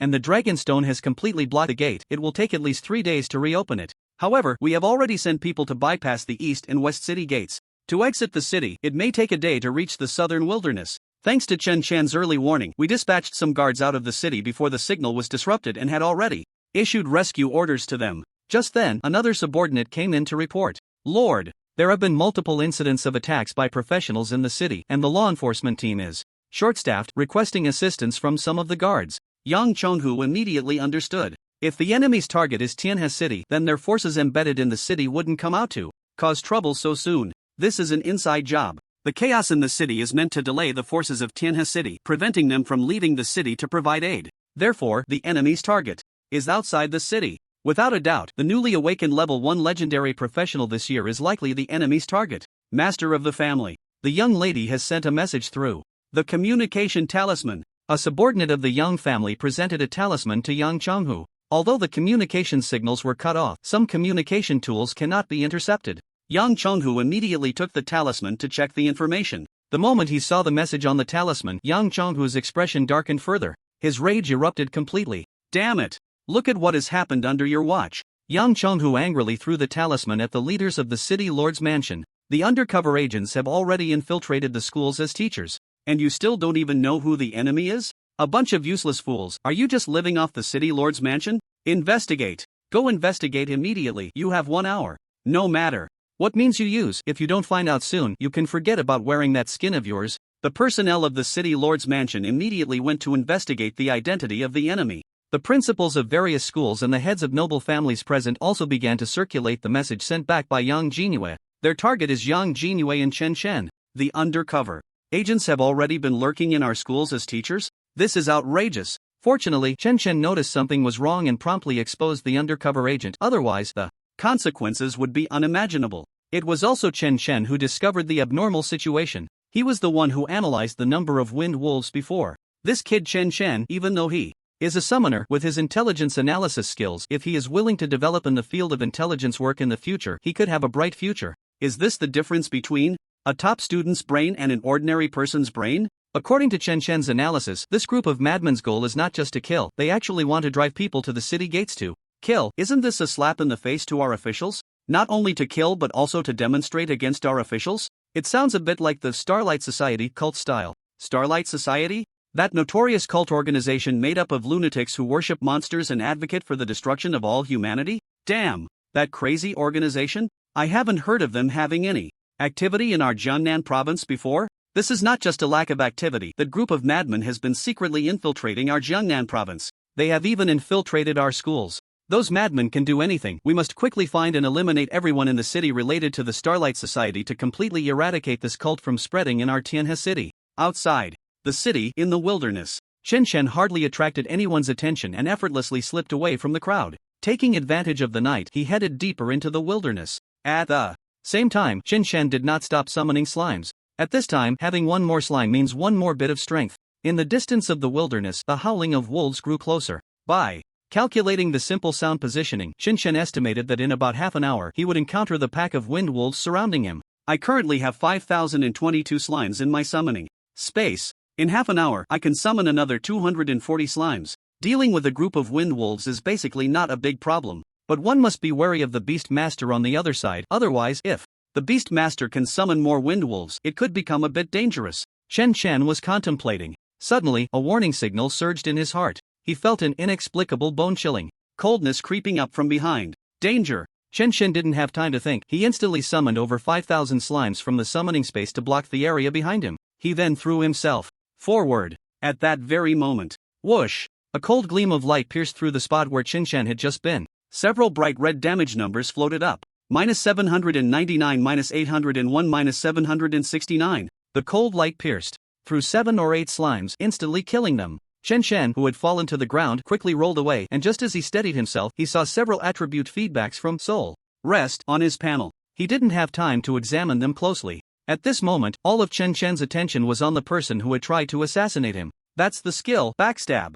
and the Dragonstone has completely blocked the gate. It will take at least 3 days to reopen it. However, we have already sent people to bypass the east and west city gates. To exit the city, it may take a day to reach the southern wilderness. Thanks to Chen Chan's early warning, we dispatched some guards out of the city before the signal was disrupted and had already issued rescue orders to them. Just then, another subordinate came in to report. Lord, there have been multiple incidents of attacks by professionals in the city, and the law enforcement team is short-staffed, requesting assistance from some of the guards. Yang Chonghu immediately understood. If the enemy's target is Tianhe City, then their forces embedded in the city wouldn't come out to cause trouble so soon. This is an inside job. The chaos in the city is meant to delay the forces of Tianhe City, preventing them from leaving the city to provide aid. Therefore, the enemy's target is outside the city. Without a doubt, the newly awakened level 1 legendary professional this year is likely the enemy's target. Master of the family. The young lady has sent a message through the communication talisman. A subordinate of the Yang family presented a talisman to Yang Chonghu. Although the communication signals were cut off, some communication tools cannot be intercepted. Yang Chonghu immediately took the talisman to check the information. The moment he saw the message on the talisman, Yang Chonghu's expression darkened further. His rage erupted completely. Damn it! Look at what has happened under your watch. Yang Chonghu angrily threw the talisman at the leaders of the city lord's mansion. The undercover agents have already infiltrated the schools as teachers. And you still don't even know who the enemy is? A bunch of useless fools. Are you just living off the city lord's mansion? Investigate. Go investigate immediately. You have 1 hour. No matter what means you use, if you don't find out soon, you can forget about wearing that skin of yours. The personnel of the city lord's mansion immediately went to investigate the identity of the enemy. The principals of various schools and the heads of noble families present also began to circulate the message sent back by Yang Jinhua. Their target is Yang Jinhua and Chen Chen. The undercover agents have already been lurking in our schools as teachers? This is outrageous. Fortunately, Chen Chen noticed something was wrong and promptly exposed the undercover agent, otherwise the consequences would be unimaginable. It was also Chen Chen who discovered the abnormal situation. He was the one who analyzed the number of wind wolves before. This kid Chen Chen, even though he is a summoner with his intelligence analysis skills, if he is willing to develop in the field of intelligence work in the future, he could have a bright future. Is this the difference between a top student's brain and an ordinary person's brain? According to Chen Chen's analysis, this group of madmen's goal is not just to kill, they actually want to drive people to the city gates to kill. Isn't this a slap in the face to our officials? Not only to kill but also to demonstrate against our officials? It sounds a bit like the Starlight Society cult style. Starlight Society? That notorious cult organization made up of lunatics who worship monsters and advocate for the destruction of all humanity? Damn, that crazy organization? I haven't heard of them having any activity in our Jiangnan province before. This is not just a lack of activity. That group of madmen has been secretly infiltrating our Jiangnan province. They have even infiltrated our schools. Those madmen can do anything. We must quickly find and eliminate everyone in the city related to the Starlight Society to completely eradicate this cult from spreading in our Tianhe city. Outside the city, in the wilderness, Chen Chen hardly attracted anyone's attention and effortlessly slipped away from the crowd. Taking advantage of the night, he headed deeper into the wilderness. At the same time, Chen Chen did not stop summoning slimes. At this time, having one more slime means one more bit of strength. In the distance of the wilderness, the howling of wolves grew closer. By calculating the simple sound positioning, Chen Chen estimated that in about half an hour he would encounter the pack of wind wolves surrounding him. I currently have 5,022 slimes in my summoning space. In half an hour, I can summon another 240 slimes. Dealing with a group of wind wolves is basically not a big problem. But one must be wary of the Beast Master on the other side, otherwise, if the Beast Master can summon more wind wolves, it could become a bit dangerous. Chen Chen was contemplating. Suddenly, a warning signal surged in his heart. He felt an inexplicable bone-chilling coldness creeping up from behind. Danger! Chen Chen didn't have time to think. He instantly summoned over 5,000 slimes from the summoning space to block the area behind him. He then threw himself forward. At that very moment, whoosh! A cold gleam of light pierced through the spot where Chen Chen had just been. Several bright red damage numbers floated up. -799, -801, -769. The cold light pierced through 7 or 8 slimes, instantly killing them. Chen Chen, who had fallen to the ground, quickly rolled away, and just as he steadied himself, he saw several attribute feedbacks from Soul Rest on his panel. He didn't have time to examine them closely. At this moment, all of Chen Chen's attention was on the person who had tried to assassinate him. That's the skill, backstab.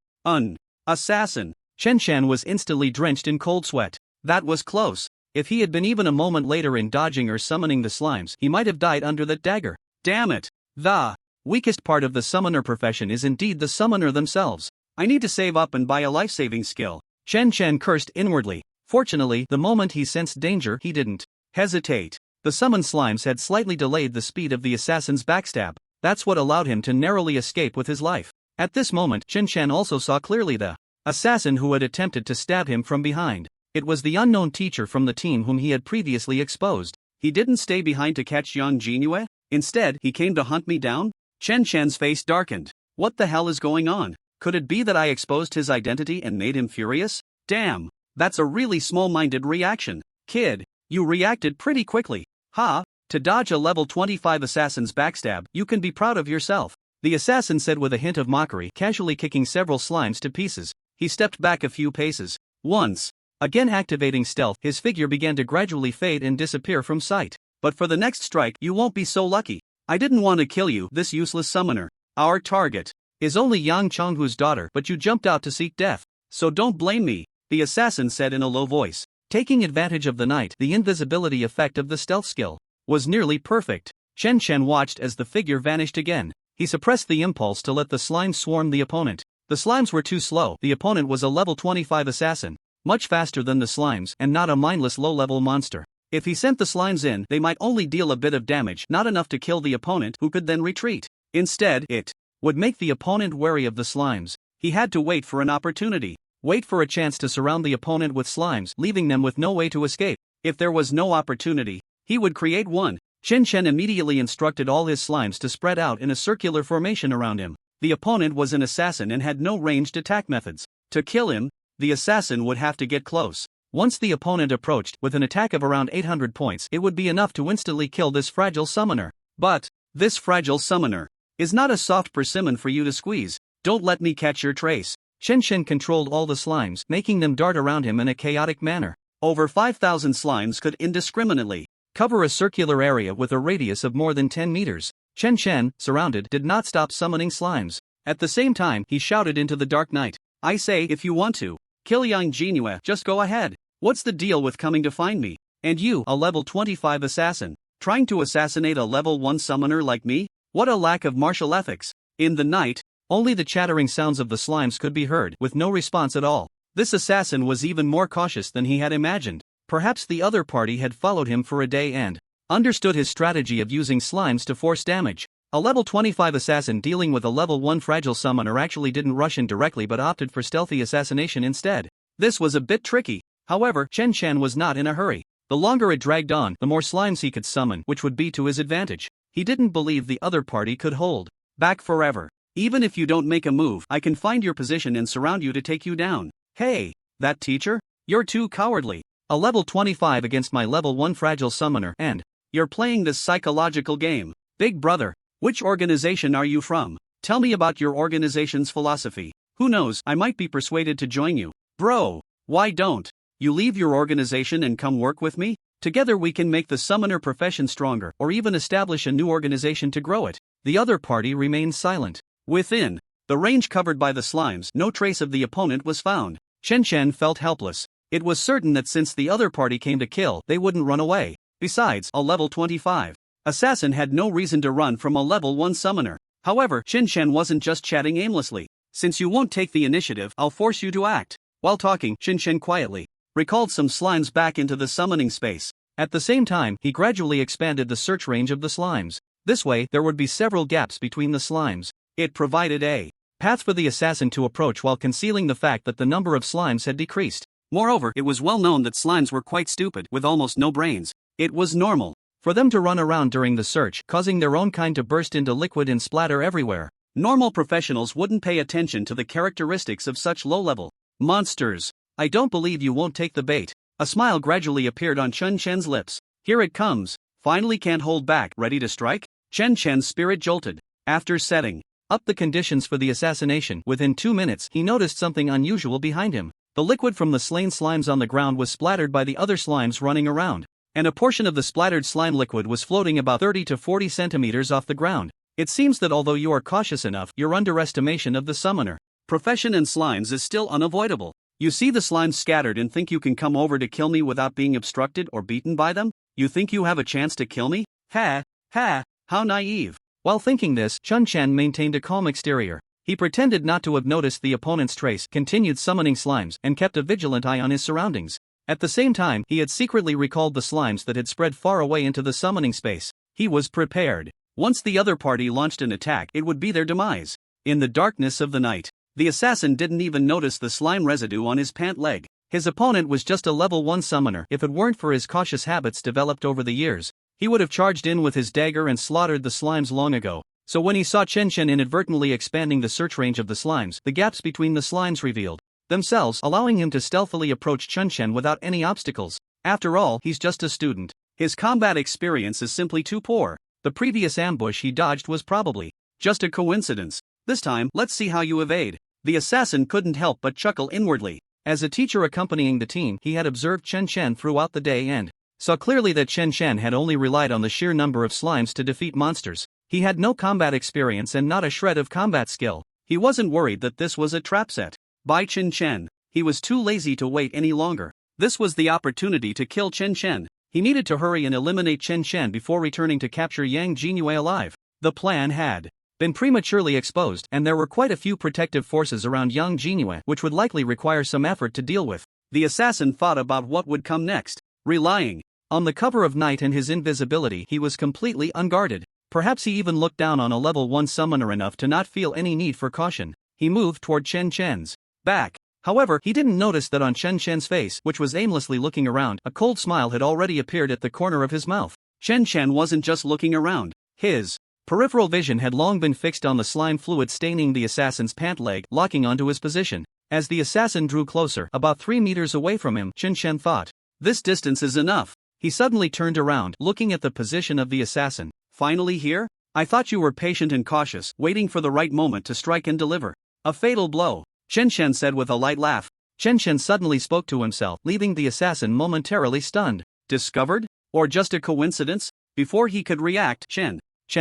Assassin. Chen Chen was instantly drenched in cold sweat. That was close. If he had been even a moment later in dodging or summoning the slimes, he might have died under that dagger. Damn it. The weakest part of the summoner profession is indeed the summoner themselves. I need to save up and buy a life-saving skill. Chen Chen cursed inwardly. Fortunately, the moment he sensed danger, he didn't hesitate. The summoned slimes had slightly delayed the speed of the assassin's backstab. That's what allowed him to narrowly escape with his life. At this moment, Chen Chen also saw clearly the assassin who had attempted to stab him from behind. It was the unknown teacher from the team whom he had previously exposed. He didn't stay behind to catch Yang Jingyue. Instead, he came to hunt me down? Chen Chen's face darkened. What the hell is going on? Could it be that I exposed his identity and made him furious? Damn, that's a really small-minded reaction. Kid, you reacted pretty quickly. Ha! To dodge a level 25 assassin's backstab, you can be proud of yourself. The assassin said with a hint of mockery, casually kicking several slimes to pieces. He stepped back a few paces. Once again activating stealth, his figure began to gradually fade and disappear from sight. But for the next strike, you won't be so lucky. I didn't want to kill you, this useless summoner. Our target is only Yang Chonghu's daughter, but you jumped out to seek death. So don't blame me, the assassin said in a low voice. Taking advantage of the night, the invisibility effect of the stealth skill was nearly perfect. Chen Chen watched as the figure vanished again. He suppressed the impulse to let the slimes swarm the opponent. The slimes were too slow. The opponent was a level 25 assassin, much faster than the slimes, and not a mindless low-level monster. If he sent the slimes in, they might only deal a bit of damage, not enough to kill the opponent, who could then retreat. Instead, it would make the opponent wary of the slimes. He had to wait for an opportunity. Wait for a chance to surround the opponent with slimes, leaving them with no way to escape. If there was no opportunity, he would create one. Chen Chen immediately instructed all his slimes to spread out in a circular formation around him. The opponent was an assassin and had no ranged attack methods. To kill him, the assassin would have to get close. Once the opponent approached, with an attack of around 800 points, it would be enough to instantly kill this fragile summoner. But this fragile summoner is not a soft persimmon for you to squeeze. Don't let me catch your trace. Chen Shen controlled all the slimes, making them dart around him in a chaotic manner. Over 5,000 slimes could indiscriminately cover a circular area with a radius of more than 10 meters. Chen Shen, surrounded, did not stop summoning slimes. At the same time, he shouted into the dark night, "I say, if you want to kill Yang Jinhua, just go ahead. What's the deal with coming to find me? And you, a level 25 assassin, trying to assassinate a level 1 summoner like me? What a lack of martial ethics." In the night, only the chattering sounds of the slimes could be heard, with no response at all. This assassin was even more cautious than he had imagined. Perhaps the other party had followed him for a day and understood his strategy of using slimes to force damage. A level 25 assassin dealing with a level 1 fragile summoner actually didn't rush in directly but opted for stealthy assassination instead. This was a bit tricky. However, Chen Shen was not in a hurry. The longer it dragged on, the more slimes he could summon, which would be to his advantage. He didn't believe the other party could hold back forever. "Even if you don't make a move, I can find your position and surround you to take you down." "Hey, that teacher? You're too cowardly. A level 25 against my level 1 fragile summoner, and you're playing this psychological game. Big brother, which organization are you from? Tell me about your organization's philosophy. Who knows, I might be persuaded to join you." "Bro, why don't you leave your organization and come work with me? Together we can make the summoner profession stronger, or even establish a new organization to grow it." The other party remained silent. Within the range covered by the slimes, no trace of the opponent was found. Chen Shen felt helpless. It was certain that since the other party came to kill, they wouldn't run away. Besides, a level 25 assassin had no reason to run from a level 1 summoner. However, Chen Shen wasn't just chatting aimlessly. "Since you won't take the initiative, I'll force you to act." While talking, Chen Shen quietly recalled some slimes back into the summoning space. At the same time, he gradually expanded the search range of the slimes. This way, there would be several gaps between the slimes. It provided a path for the assassin to approach while concealing the fact that the number of slimes had decreased. Moreover, it was well known that slimes were quite stupid, with almost no brains. It was normal for them to run around during the search, causing their own kind to burst into liquid and splatter everywhere. Normal professionals wouldn't pay attention to the characteristics of such low-level monsters. "I don't believe you won't take the bait." A smile gradually appeared on Chen Shen's lips. "Here it comes. Finally can't hold back, ready to strike?" Chen Shen's spirit jolted. After setting up the conditions for the assassination, within 2 minutes he noticed something unusual behind him. The liquid from the slain slimes on the ground was splattered by the other slimes running around, and a portion of the splattered slime liquid was floating about 30 to 40 centimeters off the ground. It seems that although you are cautious enough, your underestimation of the summoner profession in slimes is still unavoidable. You see the slimes scattered and think you can come over to kill me without being obstructed or beaten by them? You think you have a chance to kill me? Ha, ha, how naive. While thinking this, Chen Shen maintained a calm exterior. He pretended not to have noticed the opponent's trace, continued summoning slimes, and kept a vigilant eye on his surroundings. At the same time, he had secretly recalled the slimes that had spread far away into the summoning space. He was prepared. Once the other party launched an attack, it would be their demise. In the darkness of the night, the assassin didn't even notice the slime residue on his pant leg. His opponent was just a level 1 summoner. If it weren't for his cautious habits developed over the years, he would have charged in with his dagger and slaughtered the slimes long ago. So when he saw Chen Shen inadvertently expanding the search range of the slimes, the gaps between the slimes revealed themselves, allowing him to stealthily approach Chen Shen without any obstacles. After all, he's just a student. His combat experience is simply too poor. The previous ambush he dodged was probably just a coincidence. This time, let's see how you evade. The assassin couldn't help but chuckle inwardly. As a teacher accompanying the team, he had observed Chen Shen throughout the day and saw clearly that Chen Shen had only relied on the sheer number of slimes to defeat monsters. He had no combat experience and not a shred of combat skill. He wasn't worried that this was a trap set by Chen Shen. He was too lazy to wait any longer. This was the opportunity to kill Chen Shen. He needed to hurry and eliminate Chen Shen before returning to capture Yang Jinhua alive. The plan had been prematurely exposed, and there were quite a few protective forces around Yang Jinhua, which would likely require some effort to deal with. The assassin thought about what would come next. Relying on the cover of night and his invisibility, he was completely unguarded. Perhaps he even looked down on a level 1 summoner enough to not feel any need for caution. He moved toward Chen Shen's back. However, he didn't notice that on Chen Shen's face, which was aimlessly looking around, a cold smile had already appeared at the corner of his mouth. Chen Shen wasn't just looking around. His peripheral vision had long been fixed on the slime fluid staining the assassin's pant leg, locking onto his position. As the assassin drew closer, about 3 meters away from him, Chen Shen thought, "This distance is enough." He suddenly turned around, looking at the position of the assassin. "Finally here? I thought you were patient and cautious, waiting for the right moment to strike and deliver a fatal blow." Chen Chen said with a light laugh. Chen Chen suddenly spoke to himself, leaving the assassin momentarily stunned. Discovered? Or just a coincidence? Before he could react, Chen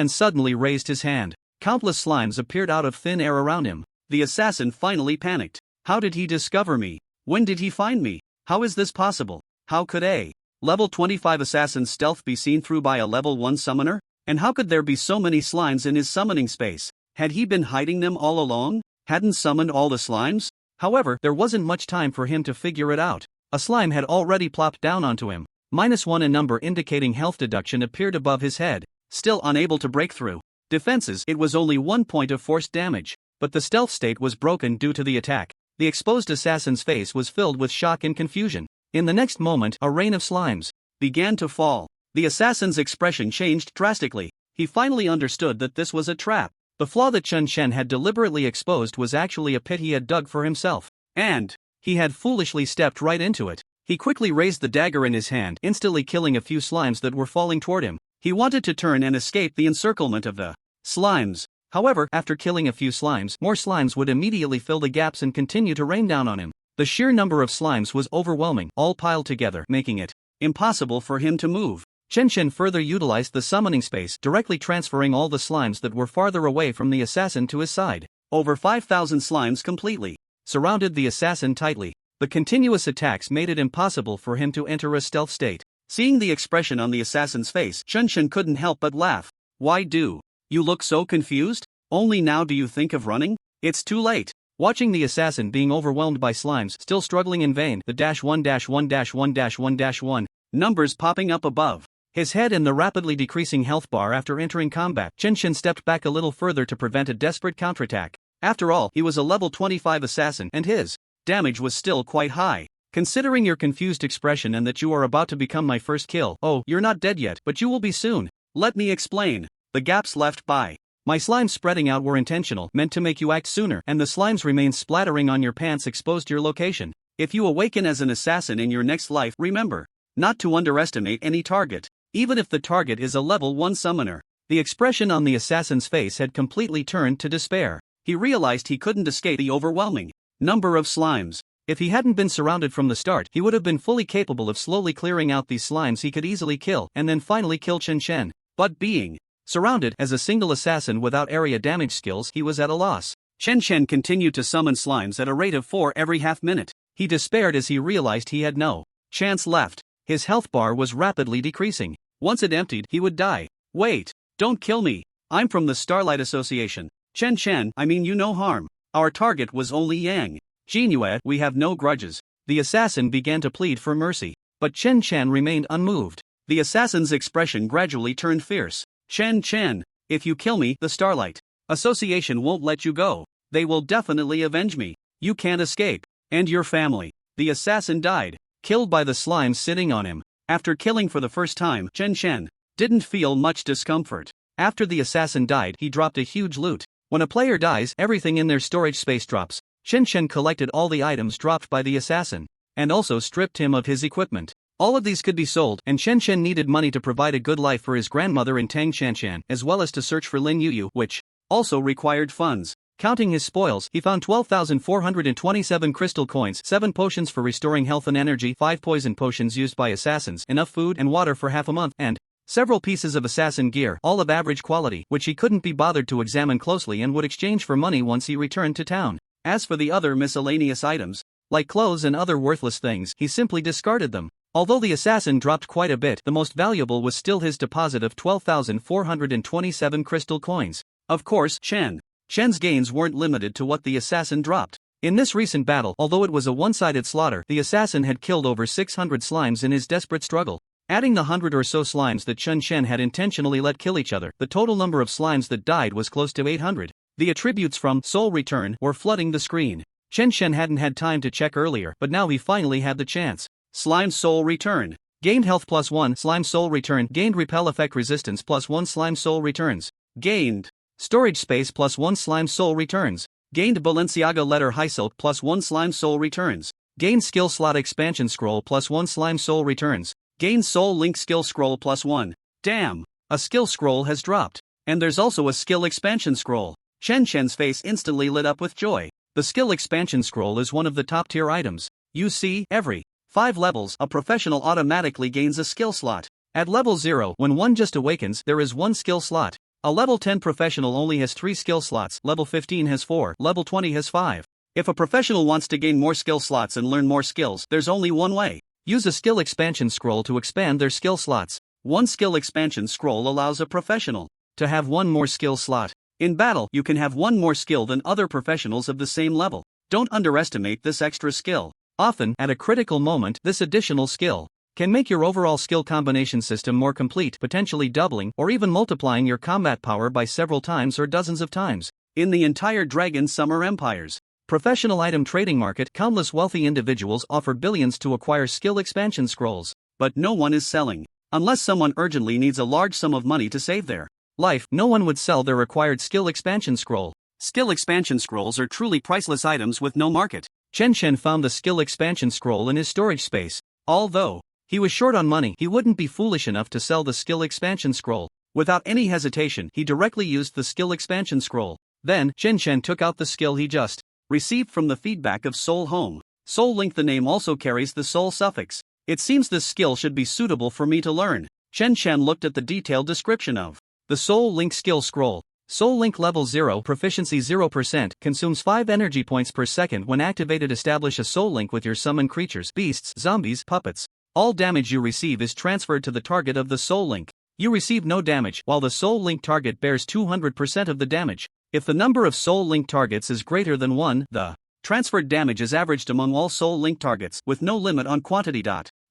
suddenly raised his hand. Countless slimes appeared out of thin air around him. The assassin finally panicked. How did he discover me? When did he find me? How is this possible? How could a level 25 assassin's stealth be seen through by a level 1 summoner? And how could there be so many slimes in his summoning space? Had he been hiding them all along? Hadn't summoned all the slimes? However, there wasn't much time for him to figure it out. A slime had already plopped down onto him. -1 in number indicating health deduction appeared above his head. Still unable to break through defenses, it was only 1 point of forced damage. But the stealth state was broken due to the attack. The exposed assassin's face was filled with shock and confusion. In the next moment, a rain of slimes began to fall. The assassin's expression changed drastically. He finally understood that this was a trap. The flaw that Chen Chen had deliberately exposed was actually a pit he had dug for himself. And he had foolishly stepped right into it. He quickly raised the dagger in his hand, instantly killing a few slimes that were falling toward him. He wanted to turn and escape the encirclement of the slimes. However, after killing a few slimes, more slimes would immediately fill the gaps and continue to rain down on him. The sheer number of slimes was overwhelming, all piled together, making it impossible for him to move. Chen Chen further utilized the summoning space, directly transferring all the slimes that were farther away from the assassin to his side. Over 5,000 slimes completely surrounded the assassin tightly. The continuous attacks made it impossible for him to enter a stealth state. Seeing the expression on the assassin's face, Chen Chen couldn't help but laugh. Why do you look so confused? Only now do you think of running? It's too late. Watching the assassin being overwhelmed by slimes, still struggling in vain, the -1-1-1-1-1 numbers popping up above his head and the rapidly decreasing health bar after entering combat, Chen Chen stepped back a little further to prevent a desperate counterattack. After all, he was a level 25 assassin and his damage was still quite high. Considering your confused expression and that you are about to become my first kill, oh, you're not dead yet, but you will be soon. Let me explain. The gaps left by my slimes spreading out were intentional, meant to make you act sooner, and the slimes remain splattering on your pants exposed your location. If you awaken as an assassin in your next life, remember not to underestimate any target, even if the target is a level 1 summoner. The expression on the assassin's face had completely turned to despair. He realized he couldn't escape the overwhelming number of slimes. If he hadn't been surrounded from the start, he would have been fully capable of slowly clearing out these slimes he could easily kill, and then finally kill Chen Chen. But being surrounded as a single assassin without area damage skills, he was at a loss. Chen Chen continued to summon slimes at a rate of 4 every half minute. He despaired as he realized he had no chance left. His health bar was rapidly decreasing. Once it emptied, he would die. Wait, don't kill me. I'm from the Starlight Association. Chen Chen, I mean you no harm. Our target was only Yang Jinhua, we have no grudges. The assassin began to plead for mercy, but Chen Chen remained unmoved. The assassin's expression gradually turned fierce. Chen Chen, if you kill me, the Starlight Association won't let you go. They will definitely avenge me. You can't escape. And your family. The assassin died, killed by the slimes sitting on him. After killing for the first time, Chen Chen didn't feel much discomfort. After the assassin died, he dropped a huge loot. When a player dies, everything in their storage space drops. Chen Chen collected all the items dropped by the assassin, and also stripped him of his equipment. All of these could be sold, and Chen Chen needed money to provide a good life for his grandmother in Tang Shanshan, as well as to search for Lin Yuyu, which also required funds. Counting his spoils, he found 12,427 crystal coins, 7 potions for restoring health and energy, 5 poison potions used by assassins, enough food and water for half a month, and several pieces of assassin gear, all of average quality, which he couldn't be bothered to examine closely and would exchange for money once he returned to town. As for the other miscellaneous items, like clothes and other worthless things, he simply discarded them. Although the assassin dropped quite a bit, the most valuable was still his deposit of 12,427 crystal coins. Of course, Chen's gains weren't limited to what the assassin dropped. In this recent battle, although it was a one-sided slaughter, the assassin had killed over 600 slimes in his desperate struggle. Adding the 100 or so slimes that Chen Chen had intentionally let kill each other, the total number of slimes that died was close to 800. The attributes from Soul Return were flooding the screen. Chen Chen hadn't had time to check earlier, but now he finally had the chance. Slime Soul Return. Gained health +1, Slime Soul Return. Gained repel effect resistance +1, Slime Soul Returns. Gained storage space +1, Slime Soul Returns. Gained Balenciaga letter high silk +1, Slime Soul Returns. Gained skill slot expansion scroll +1, Slime Soul Returns. Gained Soul Link skill scroll +1. Damn, a skill scroll has dropped. And there's also a skill expansion scroll. Chen Chen's face instantly lit up with joy. The skill expansion scroll is one of the top tier items. You see, every 5 levels, a professional automatically gains a skill slot. At level 0, when one just awakens, there is 1 skill slot. A level 10 professional only has 3 skill slots, level 15 has 4, level 20 has 5. If a professional wants to gain more skill slots and learn more skills, there's only one way. Use a skill expansion scroll to expand their skill slots. One skill expansion scroll allows a professional to have 1 more skill slot. In battle, you can have 1 more skill than other professionals of the same level. Don't underestimate this extra skill. Often, at a critical moment, this additional skill can make your overall skill combination system more complete, potentially doubling or even multiplying your combat power by several times or dozens of times. In the entire Dragon Summer Empire's professional item trading market, countless wealthy individuals offer billions to acquire skill expansion scrolls. But no one is selling. Unless someone urgently needs a large sum of money to save their life, no one would sell their required skill expansion scroll. Skill expansion scrolls are truly priceless items with no market. Chen Shen found the skill expansion scroll in his storage space. Although he was short on money, he wouldn't be foolish enough to sell the skill expansion scroll. Without any hesitation, he directly used the skill expansion scroll. Then, Chen Shen took out the skill he just received from the feedback of Soul Home. Soul Link, the name also carries the soul suffix. It seems this skill should be suitable for me to learn. Chen Shen looked at the detailed description of the Soul Link skill scroll. Soul Link level 0, proficiency 0%, consumes 5 energy points per second when activated. Establish a soul link with your summoned creatures, beasts, zombies, puppets. All damage you receive is transferred to the target of the soul link. You receive no damage, while the soul link target bears 200% of the damage. If the number of soul link targets is greater than 1, the transferred damage is averaged among all soul link targets, with no limit on quantity.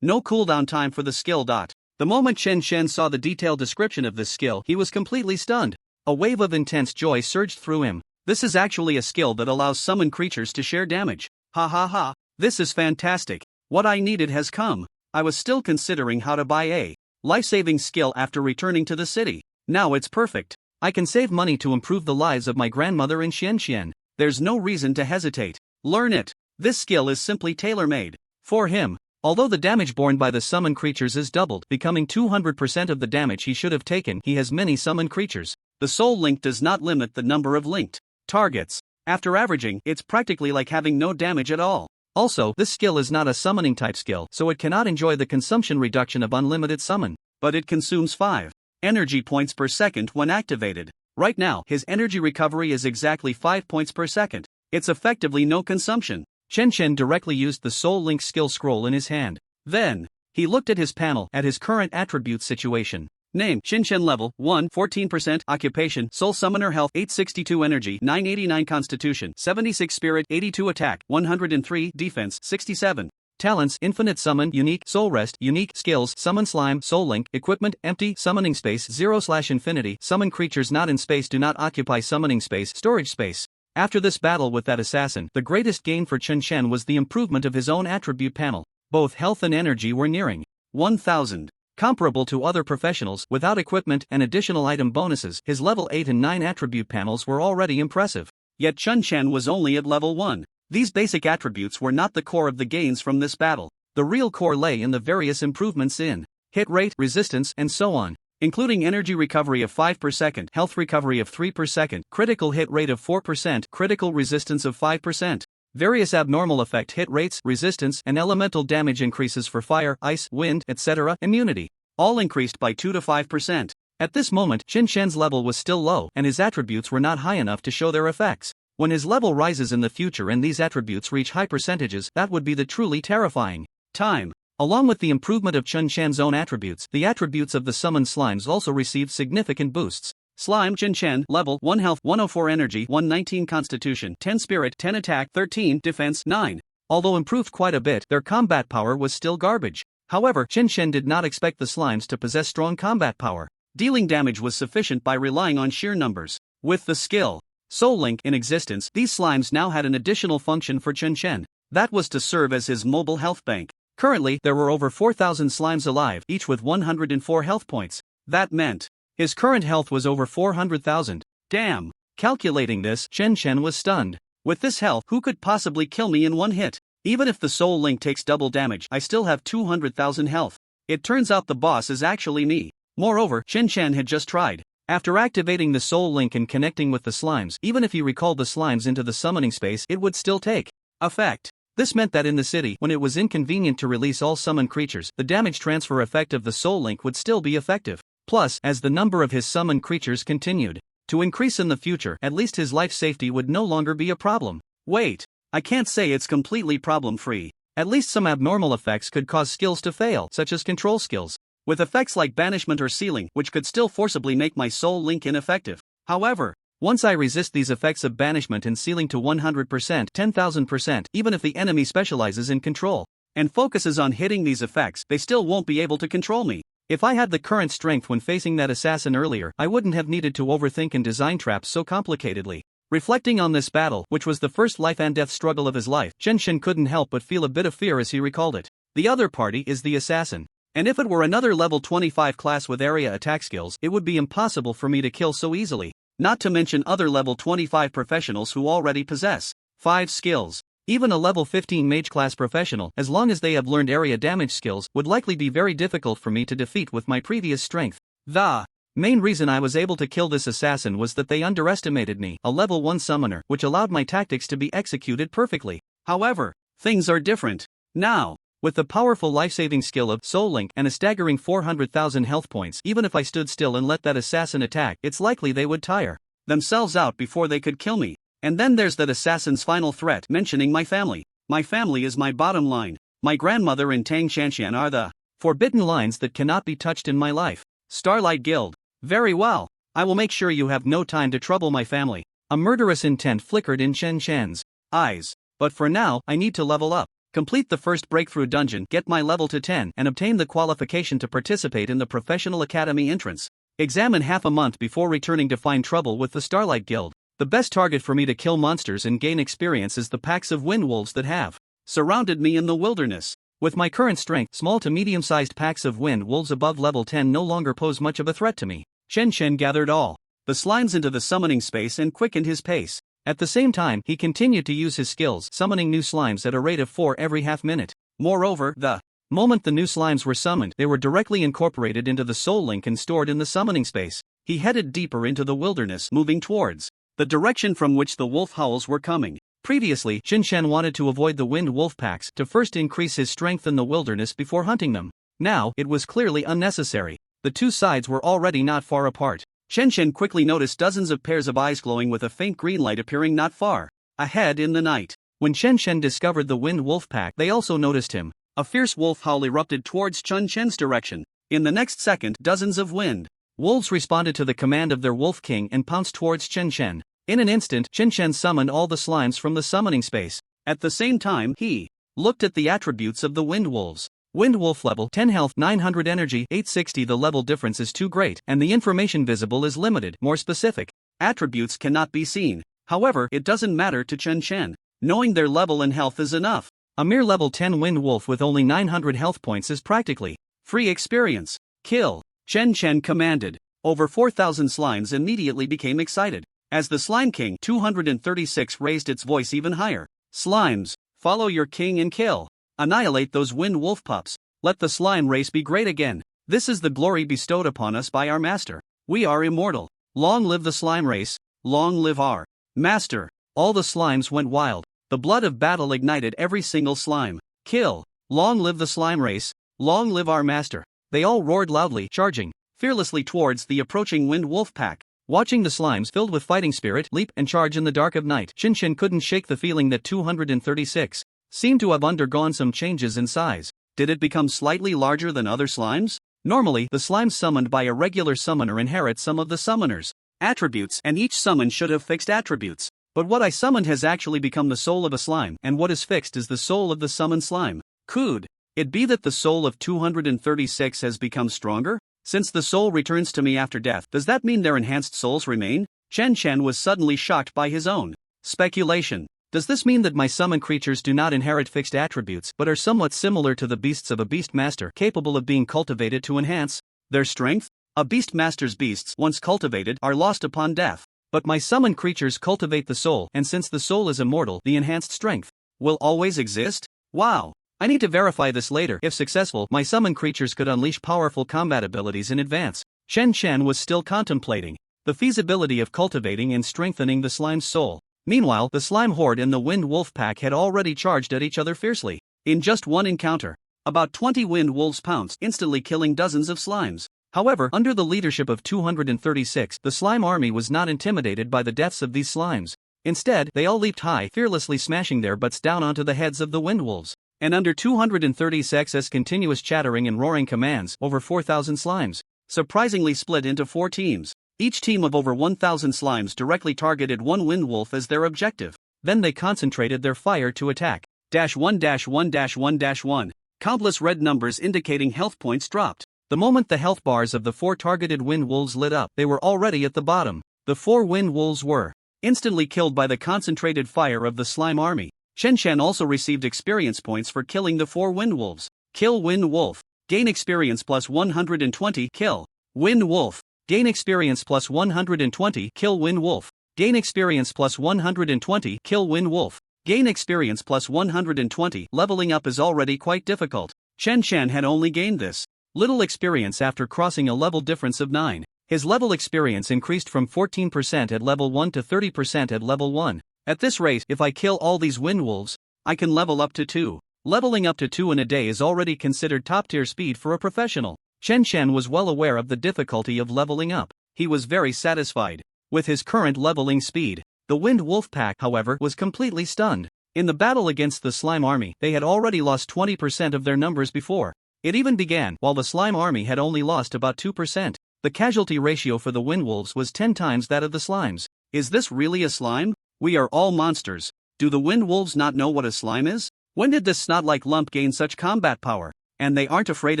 No cooldown time for the skill. The moment Chen Shen saw the detailed description of this skill, he was completely stunned. A wave of intense joy surged through him. This is actually a skill that allows summoned creatures to share damage. Ha ha ha, this is fantastic. What I needed has come. I was still considering how to buy a life-saving skill after returning to the city. Now it's perfect. I can save money to improve the lives of my grandmother in Xianxian. There's no reason to hesitate. Learn it. This skill is simply tailor-made for him. Although the damage borne by the summoned creatures is doubled, becoming 200% of the damage he should have taken, he has many summoned creatures. The soul link does not limit the number of linked targets. After averaging, it's practically like having no damage at all. Also, this skill is not a summoning type skill, so it cannot enjoy the consumption reduction of unlimited summon. But it consumes 5 energy points per second when activated. Right now, his energy recovery is exactly 5 points per second. It's effectively no consumption. Chen Shen directly used the Soul Link skill scroll in his hand. Then, he looked at his panel at his current attribute situation. Name, Chen Shen level, 1, 14%, occupation, Soul Summoner health, 862 energy, 989 constitution, 76 spirit, 82 attack, 103 defense, 67. Talents, infinite summon, unique, soul rest, unique, skills, summon slime, soul link, equipment, empty, summoning space, 0/infinity, summon creatures not in space do not occupy summoning space, storage space. After this battle with that assassin, the greatest gain for Chen Shen was the improvement of his own attribute panel. Both health and energy were nearing 1000. Comparable to other professionals, without equipment and additional item bonuses, his level 8 and 9 attribute panels were already impressive. Yet Chen Shen was only at level 1. These basic attributes were not the core of the gains from this battle. The real core lay in the various improvements in hit rate, resistance, and so on, including energy recovery of 5 per second, health recovery of 3 per second, critical hit rate of 4%, critical resistance of 5%. Various abnormal effect hit rates, resistance, and elemental damage increases for fire, ice, wind, etc. immunity, all increased by 2 to 5%. At this moment, Chen Shen's level was still low, and his attributes were not high enough to show their effects. When his level rises in the future and these attributes reach high percentages, that would be the truly terrifying time. Along with the improvement of Chen Shen's own attributes, the attributes of the summoned slimes also received significant boosts. Slime Chen Shen, level 1 health, 104 energy, 119 constitution, 10 spirit, 10 attack, 13 defense, 9. Although improved quite a bit, their combat power was still garbage. However, Chen Shen did not expect the slimes to possess strong combat power. Dealing damage was sufficient by relying on sheer numbers. With the skill Soul Link in existence, these slimes now had an additional function for Chen Shen. That was to serve as his mobile health bank. Currently, there were over 4,000 slimes alive, each with 104 health points. That meant his current health was over 400,000. Damn! Calculating this, Chen Shen was stunned. With this health, who could possibly kill me in one hit? Even if the Soul Link takes double damage, I still have 200,000 health. It turns out the boss is actually me. Moreover, Chen Shen had just tried After activating the soul link and connecting with the slimes, even if he recalled the slimes into the summoning space, it would still take effect. This meant that in the city, when it was inconvenient to release all summoned creatures, the damage transfer effect of the soul link would still be effective. Plus, as the number of his summoned creatures continued to increase in the future, at least his life safety would no longer be a problem. Wait, I can't say it's completely problem-free. At least some abnormal effects could cause skills to fail, such as control skills, with effects like banishment or sealing, which could still forcibly make my soul link ineffective. However, once I resist these effects of banishment and sealing to 100%, 10,000%, even if the enemy specializes in control and focuses on hitting these effects, they still won't be able to control me. If I had the current strength when facing that assassin earlier, I wouldn't have needed to overthink and design traps so complicatedly. Reflecting on this battle, which was the first life and death struggle of his life, Chenshin couldn't help but feel a bit of fear as he recalled it. The other party is the assassin. And if it were another level 25 class with area attack skills, it would be impossible for me to kill so easily. Not to mention other level 25 professionals who already possess 5 skills. Even a level 15 mage class professional, as long as they have learned area damage skills, would likely be very difficult for me to defeat with my previous strength. The main reason I was able to kill this assassin was that they underestimated me, a level 1 summoner, which allowed my tactics to be executed perfectly. However, things are different now. With the powerful life-saving skill of Soul Link and a staggering 400,000 health points, even if I stood still and let that assassin attack, it's likely they would tire themselves out before they could kill me. And then there's that assassin's final threat, mentioning my family. My family is my bottom line. My grandmother and Tang Shanshan are the forbidden lines that cannot be touched in my life. Starlight Guild. Very well. I will make sure you have no time to trouble my family. A murderous intent flickered in Chen Shen's eyes. But for now, I need to level up. Complete the first breakthrough dungeon, get my level to 10, and obtain the qualification to participate in the Professional Academy entrance exam in half a month before returning to find trouble with the Starlight Guild. The best target for me to kill monsters and gain experience is the packs of wind wolves that have surrounded me in the wilderness. With my current strength, small to medium-sized packs of wind wolves above level 10 no longer pose much of a threat to me. Chen Shen gathered all the slimes into the summoning space and quickened his pace. At the same time, he continued to use his skills, summoning new slimes at a rate of 4 every half minute. Moreover, the moment the new slimes were summoned, they were directly incorporated into the soul link and stored in the summoning space. He headed deeper into the wilderness, moving towards the direction from which the wolf howls were coming. Previously, Qinshan wanted to avoid the wind wolf packs to first increase his strength in the wilderness before hunting them. Now, it was clearly unnecessary. The two sides were already not far apart. Chen quickly noticed dozens of pairs of eyes glowing with a faint green light appearing not far ahead in the night. When Chen discovered the wind wolf pack, they also noticed him. A fierce wolf howl erupted towards Chen's direction. In the next second, dozens of wind wolves responded to the command of their wolf king and pounced towards Chen. In an instant, Chen summoned all the slimes from the summoning space. At the same time, he looked at the attributes of the wind wolves. Wind wolf level 10 health, 900 energy, 860. The level difference is too great, and the information visible is limited. More specific attributes cannot be seen. However, it doesn't matter to Chen. Knowing their level and health is enough. A mere level 10 wind wolf with only 900 health points is practically free experience. Kill, Chen commanded. Over 4,000 slimes immediately became excited. As the Slime King 236 raised its voice even higher. Slimes, follow your king and kill. Annihilate those wind wolf pups. Let the slime race be great again. This is the glory bestowed upon us by our master. We are immortal. Long live the slime race. Long live our master. All the slimes went wild. The blood of battle ignited every single slime. Kill. Long live the slime race. Long live our master. They all roared loudly, charging fearlessly towards the approaching wind wolf pack. Watching the slimes filled with fighting spirit leap and charge in the dark of night, Qinshan couldn't shake the feeling that 236 seemed to have undergone some changes in size. Did it become slightly larger than other slimes? Normally, the slimes summoned by a regular summoner inherit some of the summoner's attributes, and each summon should have fixed attributes. But what I summoned has actually become the soul of a slime, and what is fixed is the soul of the summoned slime. Could it be that the soul of 236 has become stronger? Since the soul returns to me after death, does that mean their enhanced souls remain? Chen was suddenly shocked by his own speculation. Does this mean that my summoned creatures do not inherit fixed attributes but are somewhat similar to the beasts of a beast master, capable of being cultivated to enhance their strength? A beast master's beasts, once cultivated, are lost upon death. But my summoned creatures cultivate the soul, and since the soul is immortal, the enhanced strength will always exist? Wow. I need to verify this later. If successful, my summoned creatures could unleash powerful combat abilities in advance. Chen Chen was still contemplating the feasibility of cultivating and strengthening the slime's soul. Meanwhile, the slime horde and the wind wolf pack had already charged at each other fiercely. In just one encounter, about 20 wind wolves pounced, instantly killing dozens of slimes. However, under the leadership of 236, the slime army was not intimidated by the deaths of these slimes. Instead, they all leaped high, fearlessly smashing their butts down onto the heads of the wind wolves. And under 236's continuous chattering and roaring commands, over 4,000 slimes surprisingly split into 4 teams. Each team of over 1,000 slimes directly targeted one wind wolf as their objective. Then they concentrated their fire to attack. -1-1-1-1. Countless red numbers indicating health points dropped. The moment the health bars of the 4 targeted wind wolves lit up, they were already at the bottom. The 4 wind wolves were instantly killed by the concentrated fire of the slime army. Chen Chen also received experience points for killing the 4 wind wolves. Kill wind wolf. Gain experience plus 120. Kill wind wolf. Gain experience plus 120. Kill wind wolf. Gain experience plus 120. Kill wind wolf. Gain experience plus 120. Leveling up is already quite difficult. Chen Chen had only gained this little experience after crossing a level difference of 9. His level experience increased from 14% at level 1 to 30% at level 1. At this rate, if I kill all these wind wolves, I can level up to 2. Leveling up to 2 in a day is already considered top-tier speed for a professional. Chen Chen was well aware of the difficulty of leveling up. He was very satisfied with his current leveling speed. The wind wolf pack, however, was completely stunned. In the battle against the slime army, they had already lost 20% of their numbers before it even began, while the slime army had only lost about 2%. The casualty ratio for the wind wolves was 10 times that of the slimes. Is this really a slime? We are all monsters. Do the wind wolves not know what a slime is? When did this snot-like lump gain such combat power? And they aren't afraid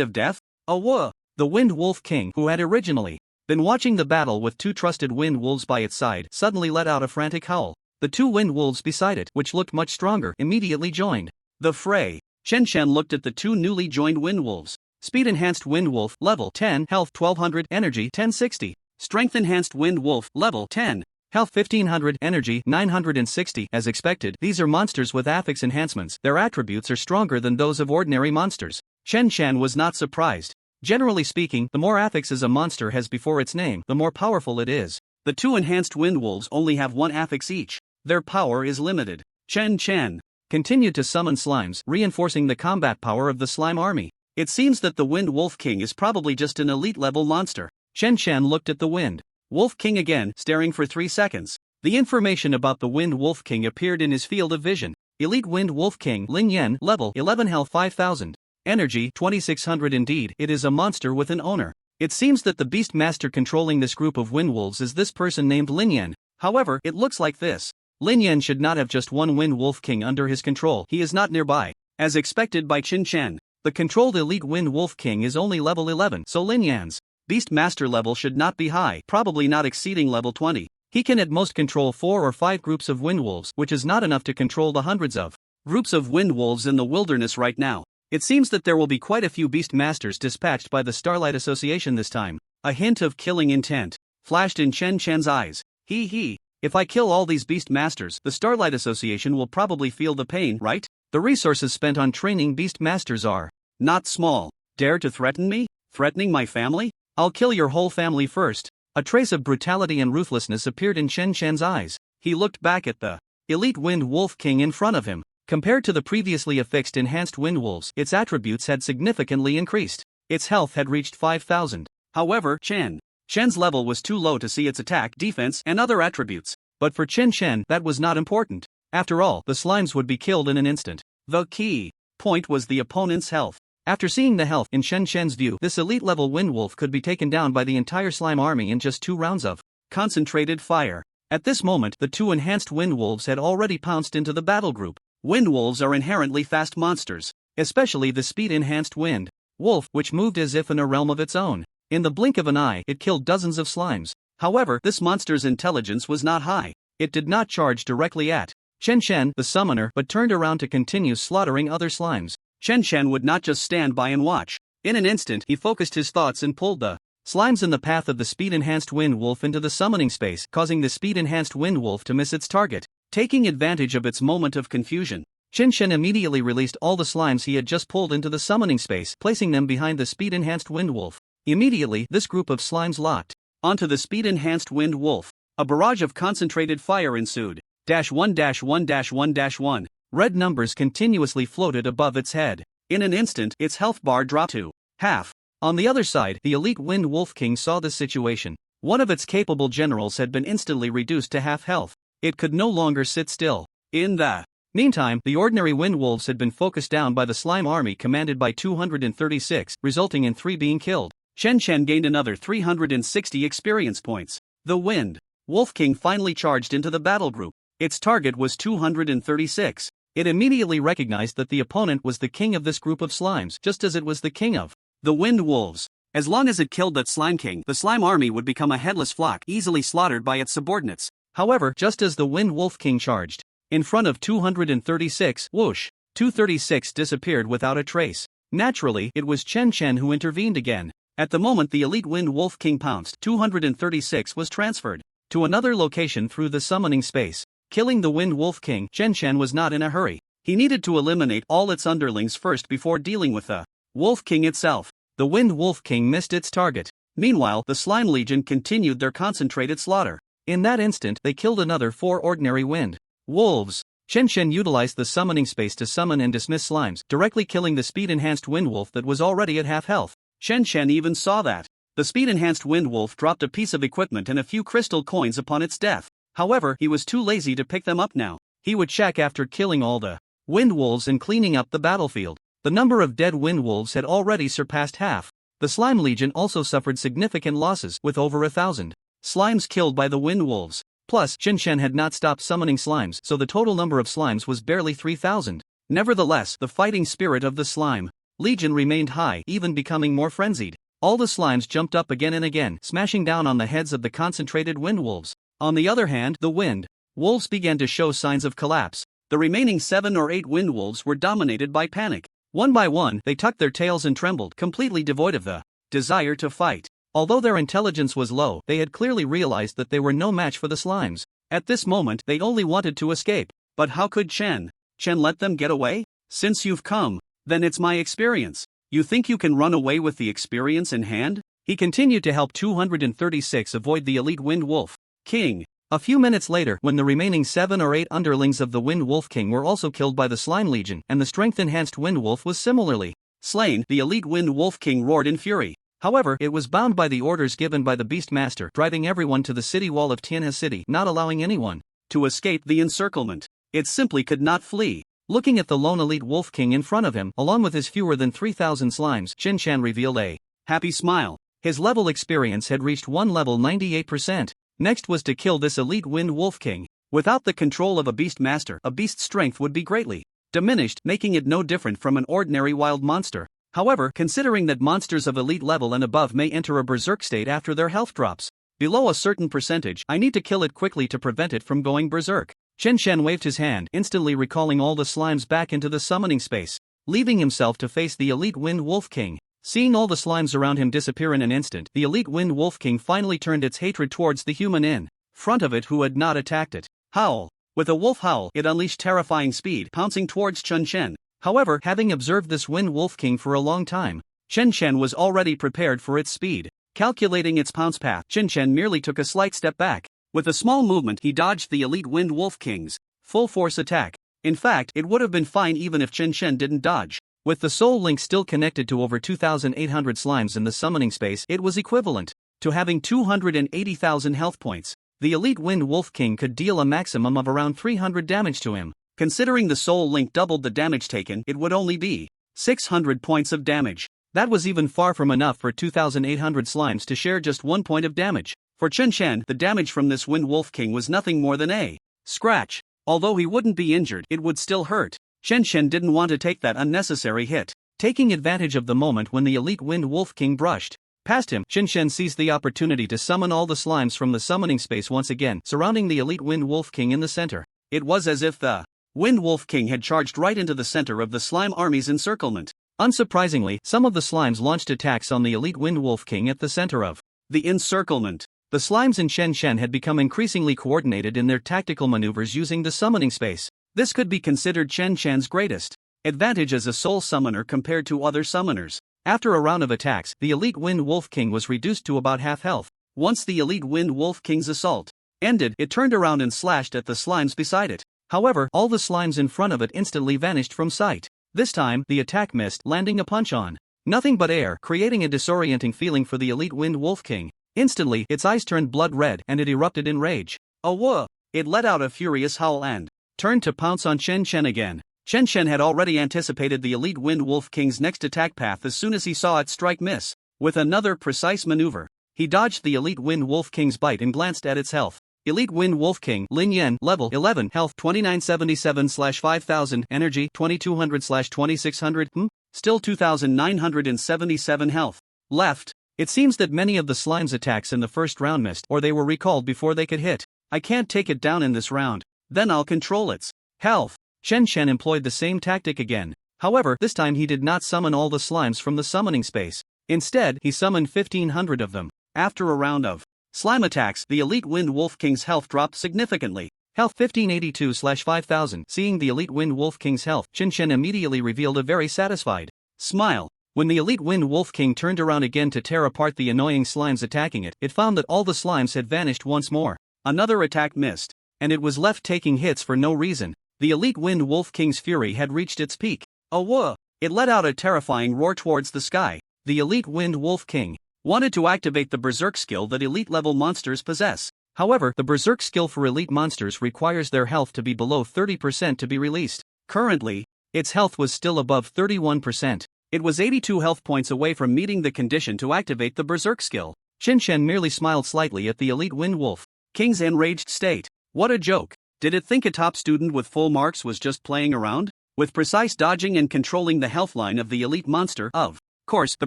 of death? Oh whoa! The wind wolf king, who had originally been watching the battle with 2 trusted wind wolves by its side, suddenly let out a frantic howl. The 2 wind wolves beside it, which looked much stronger, immediately joined the fray. Chen Chen looked at the 2 newly joined wind wolves. Speed enhanced wind wolf, level 10, health 1200, energy 1060. Strength enhanced wind wolf, level 10, health 1500, energy 960. As expected, these are monsters with affix enhancements. Their attributes are stronger than those of ordinary monsters. Chen Chen was not surprised. Generally speaking, the more affixes a monster has before its name, the more powerful it is. The 2 enhanced wind wolves only have 1 affix each. Their power is limited. Chen Chen continued to summon slimes, reinforcing the combat power of the slime army. It seems that the Wind Wolf King is probably just an elite-level monster. Chen Chen looked at the Wind Wolf King again, staring for 3 seconds. The information about the Wind Wolf King appeared in his field of vision. Elite Wind Wolf King Lin Yan, level 11, health 5000. Energy 2600. Indeed, it is a monster with an owner. It seems that the beast master controlling this group of wind wolves is this person named Lin Yan. However, it looks like this. Lin Yan should not have just one Wind Wolf King under his control. He is not nearby. As expected by Chen Chen, the controlled elite Wind Wolf King is only level 11, so Lin Yan's beast master level should not be high, probably not exceeding level 20. He can at most control 4 or 5 groups of wind wolves, which is not enough to control the hundreds of groups of wind wolves in the wilderness right now. It seems that there will be quite a few beast masters dispatched by the Starlight Association this time. A hint of killing intent flashed in Chen Chen's eyes. If I kill all these beast masters, the Starlight Association will probably feel the pain, right? The resources spent on training beast masters are not small. Dare to threaten me? Threatening my family? I'll kill your whole family first. A trace of brutality and ruthlessness appeared in Chen Chen's eyes. He looked back at the elite Wind Wolf King in front of him. Compared to the previously affixed enhanced wind wolves, its attributes had significantly increased. Its health had reached 5000. However, Chen's level was too low to see its attack, defense, and other attributes. But for Chen Chen, that was not important. After all, the slimes would be killed in an instant. The key point was the opponent's health. After seeing the health in Chen Chen's view, this elite-level wind wolf could be taken down by the entire slime army in just 2 rounds of concentrated fire. At this moment, the 2 enhanced wind wolves had already pounced into the battle group. Wind wolves are inherently fast monsters, especially the speed-enhanced wind wolf, which moved as if in a realm of its own. In the blink of an eye, it killed dozens of slimes. However, this monster's intelligence was not high. It did not charge directly at Chen Chen, the summoner, but turned around to continue slaughtering other slimes. Chen Chen would not just stand by and watch. In an instant, he focused his thoughts and pulled the slimes in the path of the speed-enhanced wind wolf into the summoning space, causing the speed-enhanced wind wolf to miss its target. Taking advantage of its moment of confusion, Chen Chen immediately released all the slimes he had just pulled into the summoning space, placing them behind the speed-enhanced wind wolf. Immediately, this group of slimes locked onto the speed-enhanced wind wolf. A barrage of concentrated fire ensued. -1-1-1-1. Red numbers continuously floated above its head. In an instant, its health bar dropped to half. On the other side, the elite Wind Wolf King saw this situation. One of its capable generals had been instantly reduced to half health. It could no longer sit still. In the meantime, the ordinary wind wolves had been focused down by the slime army commanded by 236, resulting in 3 being killed. Chen Chen gained another 360 experience points. The Wind Wolf King finally charged into the battle group. Its target was 236. It immediately recognized that the opponent was the king of this group of slimes, just as it was the king of the Wind Wolves. As long as it killed that slime king, the slime army would become a headless flock, easily slaughtered by its subordinates. However, just as the Wind Wolf King charged in front of 236, whoosh, 236 disappeared without a trace. Naturally, it was Chen Chen who intervened again. At the moment the elite Wind Wolf King pounced, 236 was transferred to another location through the summoning space. Killing the Wind Wolf King, Chen Chen was not in a hurry. He needed to eliminate all its underlings first before dealing with the Wolf King itself. The Wind Wolf King missed its target. Meanwhile, the Slime Legion continued their concentrated slaughter. In that instant, they killed another 4 ordinary wind wolves. Chen Chen utilized the summoning space to summon and dismiss slimes, directly killing the speed-enhanced wind wolf that was already at half health. Chen Chen even saw that. The speed-enhanced wind wolf dropped a piece of equipment and a few crystal coins upon its death. However, he was too lazy to pick them up now. He would check after killing all the wind wolves and cleaning up the battlefield. The number of dead wind wolves had already surpassed half. The Slime Legion also suffered significant losses, with over 1,000 slimes killed by the wind wolves. Plus, Chen Chen had not stopped summoning slimes, so the total number of slimes was barely 3,000. Nevertheless, the fighting spirit of the Slime Legion remained high, even becoming more frenzied. All the slimes jumped up again and again, smashing down on the heads of the concentrated wind wolves. On the other hand, the wind wolves began to show signs of collapse. The remaining 7 or 8 wind wolves were dominated by panic. One by one, they tucked their tails and trembled, completely devoid of the desire to fight. Although their intelligence was low, they had clearly realized that they were no match for the slimes. At this moment, they only wanted to escape. But how could Chen let them get away? Since you've come, then it's my experience. You think you can run away with the experience in hand? He continued to help 236 avoid the elite Wind Wolf King. A few minutes later, when the remaining 7 or 8 underlings of the Wind Wolf King were also killed by the Slime Legion, and the strength-enhanced Wind Wolf was similarly slain, the elite Wind Wolf King roared in fury. However, it was bound by the orders given by the Beastmaster, driving everyone to the city wall of Tianhe City, not allowing anyone to escape the encirclement. It simply could not flee. Looking at the lone elite Wolf King in front of him, along with his fewer than 3,000 slimes, Chen Chen revealed a happy smile. His level experience had reached 1 level 98%. Next was to kill this elite Wind Wolf King. Without the control of a Beastmaster, a beast's strength would be greatly diminished, making it no different from an ordinary wild monster. However, considering that monsters of elite level and above may enter a berserk state after their health drops below a certain percentage, I need to kill it quickly to prevent it from going berserk. Chen Chen waved his hand, instantly recalling all the slimes back into the summoning space, leaving himself to face the elite Wind Wolf King. Seeing all the slimes around him disappear in an instant, the elite Wind Wolf King finally turned its hatred towards the human in front of it who had not attacked it. Howl. With a wolf howl, it unleashed terrifying speed, pouncing towards Chen Chen. However, having observed this Wind Wolf King for a long time, Chen Chen was already prepared for its speed. Calculating its pounce path, Chen Chen merely took a slight step back. With a small movement, he dodged the elite Wind Wolf King's full-force attack. In fact, it would have been fine even if Chen Chen didn't dodge. With the soul link still connected to over 2,800 slimes in the summoning space, it was equivalent to having 280,000 health points. The elite Wind Wolf King could deal a maximum of around 300 damage to him. Considering the soul link doubled the damage taken, it would only be 600 points of damage. That was even far from enough for 2,800 slimes to share just 1 point of damage. For Chen Chen, the damage from this Wind Wolf King was nothing more than a scratch. Although he wouldn't be injured, it would still hurt. Chen Chen didn't want to take that unnecessary hit. Taking advantage of the moment when the elite Wind Wolf King brushed past him, Chen Chen seized the opportunity to summon all the slimes from the summoning space once again, surrounding the elite Wind Wolf King in the center. It was as if the Wind Wolf King had charged right into the center of the slime army's encirclement. Unsurprisingly, some of the slimes launched attacks on the elite Wind Wolf King at the center of the encirclement. The slimes in Chen Chen had become increasingly coordinated in their tactical maneuvers using the summoning space. This could be considered Chen Chen's greatest advantage as a soul summoner compared to other summoners. After a round of attacks, the elite Wind Wolf King was reduced to about half health. Once the elite Wind Wolf King's assault ended, it turned around and slashed at the slimes beside it. However, all the slimes in front of it instantly vanished from sight. This time, the attack missed, landing a punch on nothing but air, creating a disorienting feeling for the elite Wind Wolf King. Instantly, its eyes turned blood red and it erupted in rage. Whoa! It let out a furious howl and turned to pounce on Chen Chen again. Chen Chen had already anticipated the elite Wind Wolf King's next attack path as soon as he saw it strike miss. With another precise maneuver, he dodged the elite Wind Wolf King's bite and glanced at its health. Elite Wind Wolf King, Lin Yan, level 11, health 2977/5000, energy 2200/2600, still 2977 health left. It seems that many of the slime's attacks in the first round missed or they were recalled before they could hit. I can't take it down in this round. Then I'll control its health. Chen Chen employed the same tactic again. However, this time he did not summon all the slimes from the summoning space. Instead, he summoned 1500 of them. After a round of slime attacks, the elite Wind Wolf King's health dropped significantly. Health 1582/5000. Seeing the elite Wind Wolf King's health, Chen Chen immediately revealed a very satisfied smile. When the elite Wind Wolf King turned around again to tear apart the annoying slimes attacking it, it found that all the slimes had vanished once more. Another attack missed, and it was left taking hits for no reason. The elite Wind Wolf King's fury had reached its peak. Whoa! It let out a terrifying roar towards the sky. The elite Wind Wolf King wanted to activate the Berserk skill that elite-level monsters possess. However, the Berserk skill for elite monsters requires their health to be below 30% to be released. Currently, its health was still above 31%. It was 82 health points away from meeting the condition to activate the Berserk skill. Chen Chen merely smiled slightly at the elite Wind Wolf King's enraged state. What a joke. Did it think a top student with full marks was just playing around? With precise dodging and controlling the health line of the elite monster, of course, the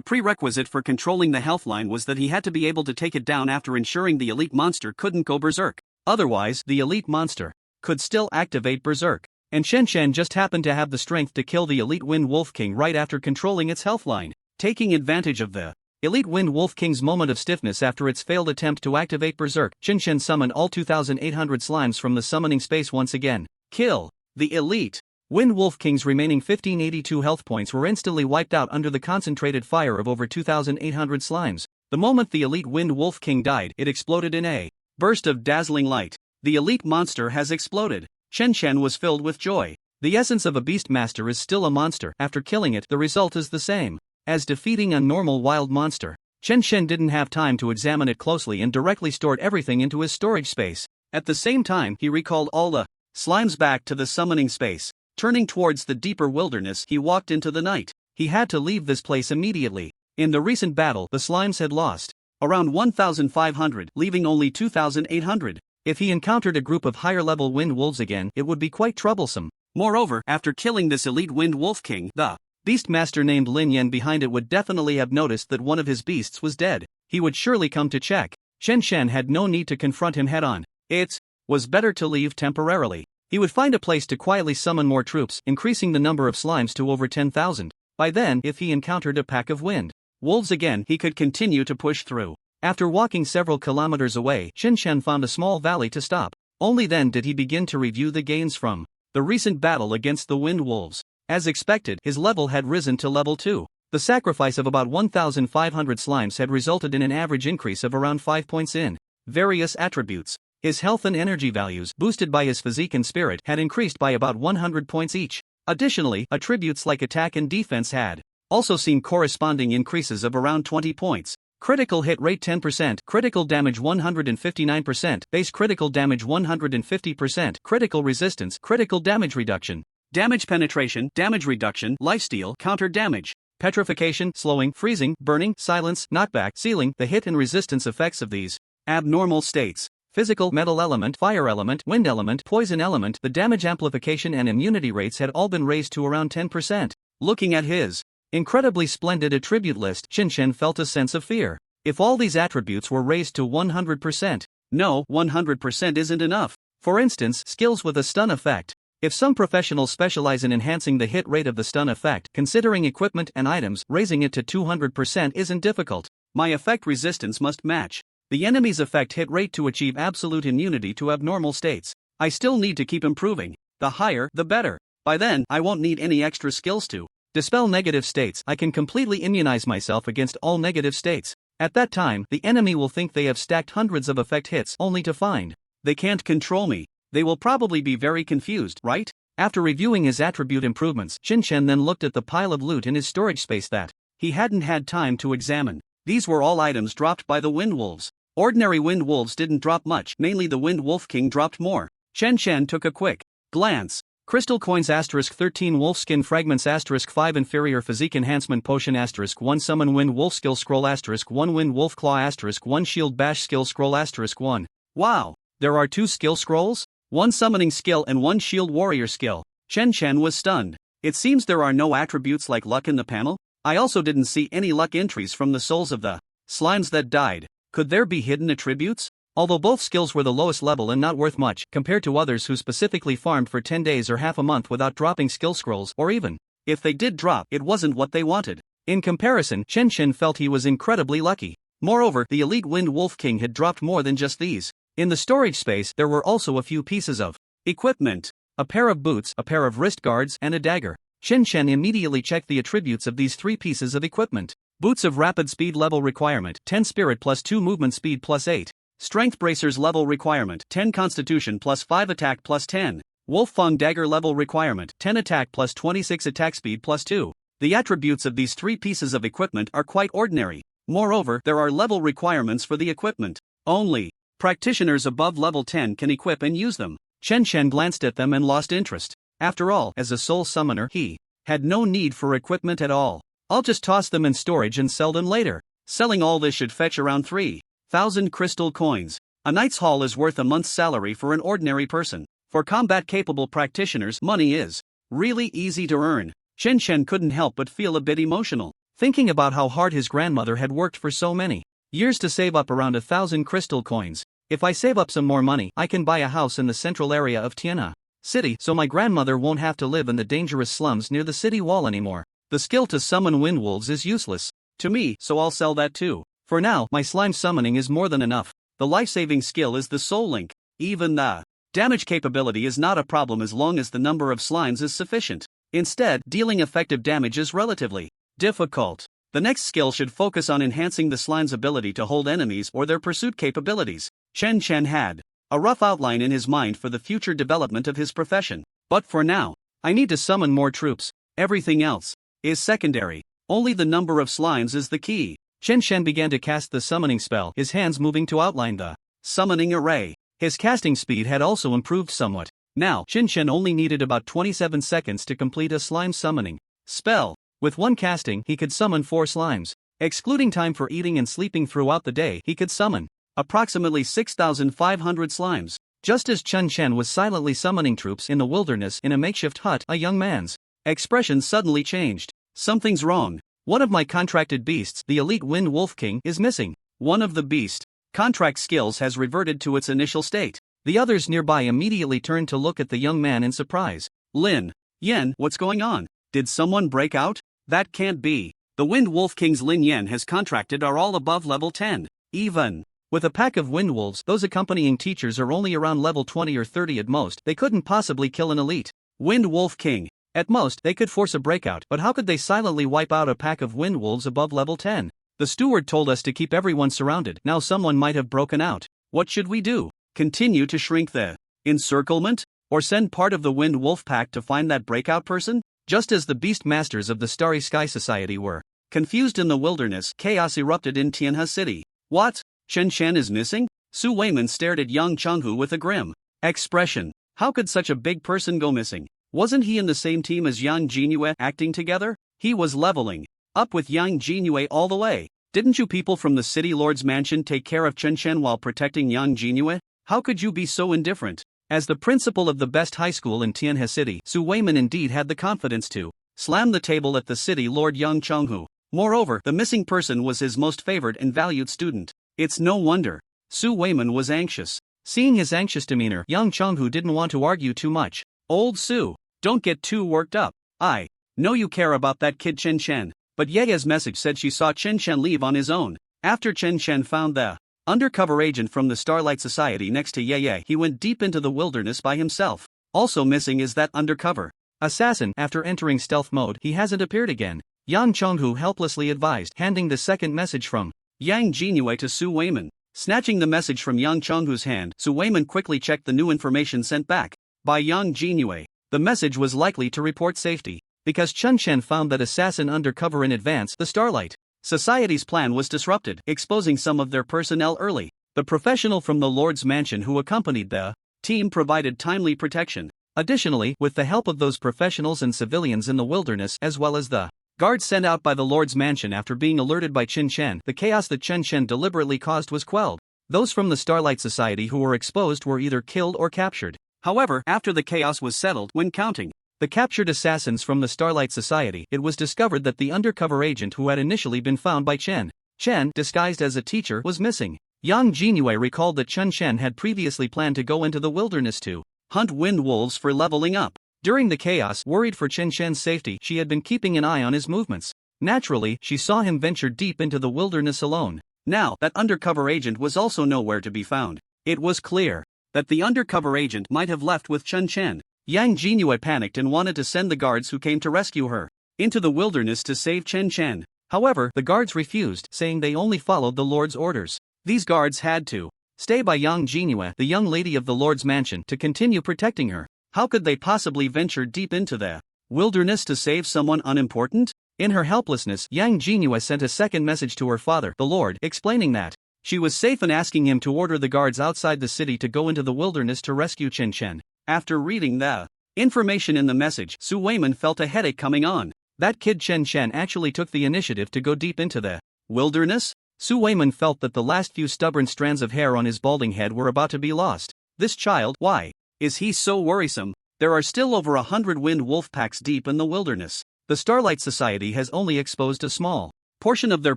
prerequisite for controlling the health line was that he had to be able to take it down after ensuring the elite monster couldn't go berserk. Otherwise, the elite monster could still activate berserk. And Chen Chen just happened to have the strength to kill the elite Wind Wolf King right after controlling its health line. Taking advantage of the elite Wind Wolf King's moment of stiffness after its failed attempt to activate berserk, Chen Chen summoned all 2800 slimes from the summoning space once again. Kill. The elite Wind Wolf King's remaining 1582 health points were instantly wiped out under the concentrated fire of over 2800 slimes. The moment the elite Wind Wolf King died, it exploded in a burst of dazzling light. The elite monster has exploded. Chen Chen was filled with joy. The essence of a beast master is still a monster. After killing it, the result is the same as defeating a normal wild monster. Chen Chen didn't have time to examine it closely and directly stored everything into his storage space. At the same time, he recalled all the slimes back to the summoning space. Turning towards the deeper wilderness, he walked into the night. He had to leave this place immediately. In the recent battle, the slimes had lost around 1,500, leaving only 2,800. If he encountered a group of higher-level wind wolves again, it would be quite troublesome. Moreover, after killing this elite Wind Wolf King, the beastmaster named Lin Yan behind it would definitely have noticed that one of his beasts was dead. He would surely come to check. Chen Chen had no need to confront him head-on. It was better to leave temporarily. He would find a place to quietly summon more troops, increasing the number of slimes to over 10,000. By then, if he encountered a pack of wind wolves again, he could continue to push through. After walking several kilometers away, Chen Chen found a small valley to stop. Only then did he begin to review the gains from the recent battle against the wind wolves. As expected, his level had risen to level 2. The sacrifice of about 1,500 slimes had resulted in an average increase of around 5 points in various attributes. His health and energy values, boosted by his physique and spirit, had increased by about 100 points each. Additionally, attributes like attack and defense had also seen corresponding increases of around 20 points. Critical hit rate 10%, critical damage 159%, base critical damage 150%, critical resistance, critical damage reduction, damage penetration, damage reduction, lifesteal, counter damage, petrification, slowing, freezing, burning, silence, knockback, sealing. The hit and resistance effects of these abnormal states: physical, metal element, fire element, wind element, poison element, the damage amplification and immunity rates had all been raised to around 10%. Looking at his incredibly splendid attribute list, Chen Chen felt a sense of fear. If all these attributes were raised to 100%, no, 100% isn't enough. For instance, skills with a stun effect. If some professionals specialize in enhancing the hit rate of the stun effect, considering equipment and items, raising it to 200% isn't difficult. My effect resistance must match the enemy's effect hit rate to achieve absolute immunity to abnormal states. I still need to keep improving. The higher, the better. By then, I won't need any extra skills to Dispel negative states. I can completely immunize myself against all negative states. At that time, the enemy will think they have stacked hundreds of effect hits only to find they can't control me. They will probably be very confused, right? After reviewing his attribute improvements, Qin Shen then looked at the pile of loot in his storage space that he hadn't had time to examine. These were all items dropped by the Wind Wolves. Ordinary Wind Wolves didn't drop much, mainly the Wind Wolf King dropped more. Chen Chen took a quick glance. Crystal coins *13 wolfskin fragments *5 inferior physique enhancement potion *1 summon wind wolf skill scroll *1 wind wolf claw *1 shield bash skill scroll *1. Wow, there are 2 skill scrolls? 1 summoning skill and 1 shield warrior skill. Chen Chen was stunned. It seems there are no attributes like luck in the panel. I also didn't see any luck entries from the souls of the slimes that died. Could there be hidden attributes? Although both skills were the lowest level and not worth much compared to others who specifically farmed for 10 days or half a month without dropping skill scrolls, or even if they did drop, it wasn't what they wanted. In comparison, Chen Chen felt he was incredibly lucky. Moreover, the elite Wind Wolf King had dropped more than just these. In the storage space, there were also a few pieces of equipment, a pair of boots, a pair of wrist guards, and a dagger. Chen Chen immediately checked the attributes of these 3 pieces of equipment. Boots of rapid speed level requirement, 10 spirit plus 2 movement speed plus 8. Strength bracers level requirement, 10 constitution plus 5 attack plus 10. Wolf Fang dagger level requirement, 10 attack plus 26 attack speed plus 2. The attributes of these 3 pieces of equipment are quite ordinary. Moreover, there are level requirements for the equipment. Only practitioners above level 10 can equip and use them. Chen Chen glanced at them and lost interest. After all, as a soul summoner, he had no need for equipment at all. I'll just toss them in storage and sell them later. Selling all this should fetch around 3,000 crystal coins. A knight's haul is worth a month's salary for an ordinary person. For combat-capable practitioners, money is really easy to earn. Chen Chen couldn't help but feel a bit emotional, thinking about how hard his grandmother had worked for so many years to save up around 1,000 crystal coins. If I save up some more money, I can buy a house in the central area of Tianhe City, so my grandmother won't have to live in the dangerous slums near the city wall anymore. The skill to summon wind wolves is useless to me, so I'll sell that too. For now, my slime summoning is more than enough. The life-saving skill is the soul link. Even the damage capability is not a problem as long as the number of slimes is sufficient. Instead, dealing effective damage is relatively difficult. The next skill should focus on enhancing the slime's ability to hold enemies or their pursuit capabilities. Chen Chen had a rough outline in his mind for the future development of his profession. But for now, I need to summon more troops. Everything else is secondary. Only the number of slimes is the key. Chen Chen began to cast the summoning spell, his hands moving to outline the summoning array. His casting speed had also improved somewhat. Now, Chen Chen only needed about 27 seconds to complete a slime summoning spell. With one casting, he could summon 4 slimes. Excluding time for eating and sleeping throughout the day, he could summon approximately 6,500 slimes. Just as Chen Chen was silently summoning troops in the wilderness in a makeshift hut, a young man's expression suddenly changed. Something's wrong. One of my contracted beasts, the elite Wind Wolf King, is missing. One of the beast contract skills has reverted to its initial state. The others nearby immediately turned to look at the young man in surprise. Lin Yen, what's going on? Did someone break out? That can't be. The Wind Wolf King's Lin Yen has contracted are all above level 10. Even with a pack of wind wolves, those accompanying teachers are only around level 20 or 30 at most. They couldn't possibly kill an elite Wind Wolf King. At most, they could force a breakout, but how could they silently wipe out a pack of wind wolves above level 10? The steward told us to keep everyone surrounded. Now someone might have broken out. What should we do? Continue to shrink the encirclement? Or send part of the Wind Wolf pack to find that breakout person? Just as the beast masters of the Starry Sky Society were confused in the wilderness, chaos erupted in Tianhe City. What? Chen Chen is missing? Su Weiman stared at Yang Chenghu with a grim expression. How could such a big person go missing? Wasn't he in the same team as Yang Jingyue acting together? He was leveling up with Yang Jingyue all the way. Didn't you people from the City Lord's mansion take care of Chen Chen while protecting Yang Jingyue? How could you be so indifferent? As the principal of the best high school in Tianhe City, Su Weiman indeed had the confidence to slam the table at the City Lord Yang Chenghu. Moreover, the missing person was his most favored and valued student. It's no wonder Su Weiman was anxious. Seeing his anxious demeanor, Yang Chenghu didn't want to argue too much. Old Su, don't get too worked up. I know you care about that kid Chen Chen, but Yeye's message said she saw Chen Chen leave on his own. After Chen Chen found the undercover agent from the Starlight Society next to Yeye, he went deep into the wilderness by himself. Also missing is that undercover Assassin. After entering stealth mode, he hasn't appeared again. Yang Chonghu helplessly advised, handing the second message from Yang Jinue to Su Weiman. Snatching the message from Yang Chonghu's hand, Su Weiman quickly checked the new information sent back by Yang Jinue. The message was likely to report safety, because Chen Chen found that Assassin undercover in advance. The Starlight Society's plan was disrupted, exposing some of their personnel early. The professional from the Lord's Mansion who accompanied the team provided timely protection. Additionally, with the help of those professionals and civilians in the wilderness as well as the guards sent out by the Lord's Mansion after being alerted by Chen Chen, the chaos that Chen Chen deliberately caused was quelled. Those from the Starlight Society who were exposed were either killed or captured. However, after the chaos was settled, when counting the captured assassins from the Starlight Society, it was discovered that the undercover agent who had initially been found by Chen Chen, disguised as a teacher, was missing. Yang Jinue recalled that Chen Chen had previously planned to go into the wilderness to hunt wind wolves for leveling up. During the chaos, worried for Chen Chen's safety, she had been keeping an eye on his movements. Naturally, she saw him venture deep into the wilderness alone. Now that undercover agent was also nowhere to be found, it was clear that the undercover agent might have left with Chen Chen. Yang Jinue panicked and wanted to send the guards who came to rescue her into the wilderness to save Chen Chen. However, the guards refused, saying they only followed the Lord's orders. These guards had to stay by Yang Jinue, the young lady of the Lord's Mansion, to continue protecting her. How could they possibly venture deep into the wilderness to save someone unimportant? In her helplessness, Yang Jinue sent a second message to her father, the Lord, explaining that she was safe and asking him to order the guards outside the city to go into the wilderness to rescue Chen Chen. After reading the information in the message, Su Weiman felt a headache coming on. That kid Chen Chen actually took the initiative to go deep into the wilderness? Su Weiman felt that the last few stubborn strands of hair on his balding head were about to be lost. This child, why is he so worrisome? There are still over 100 wind wolf packs deep in the wilderness. The Starlight Society has only exposed a small portion of their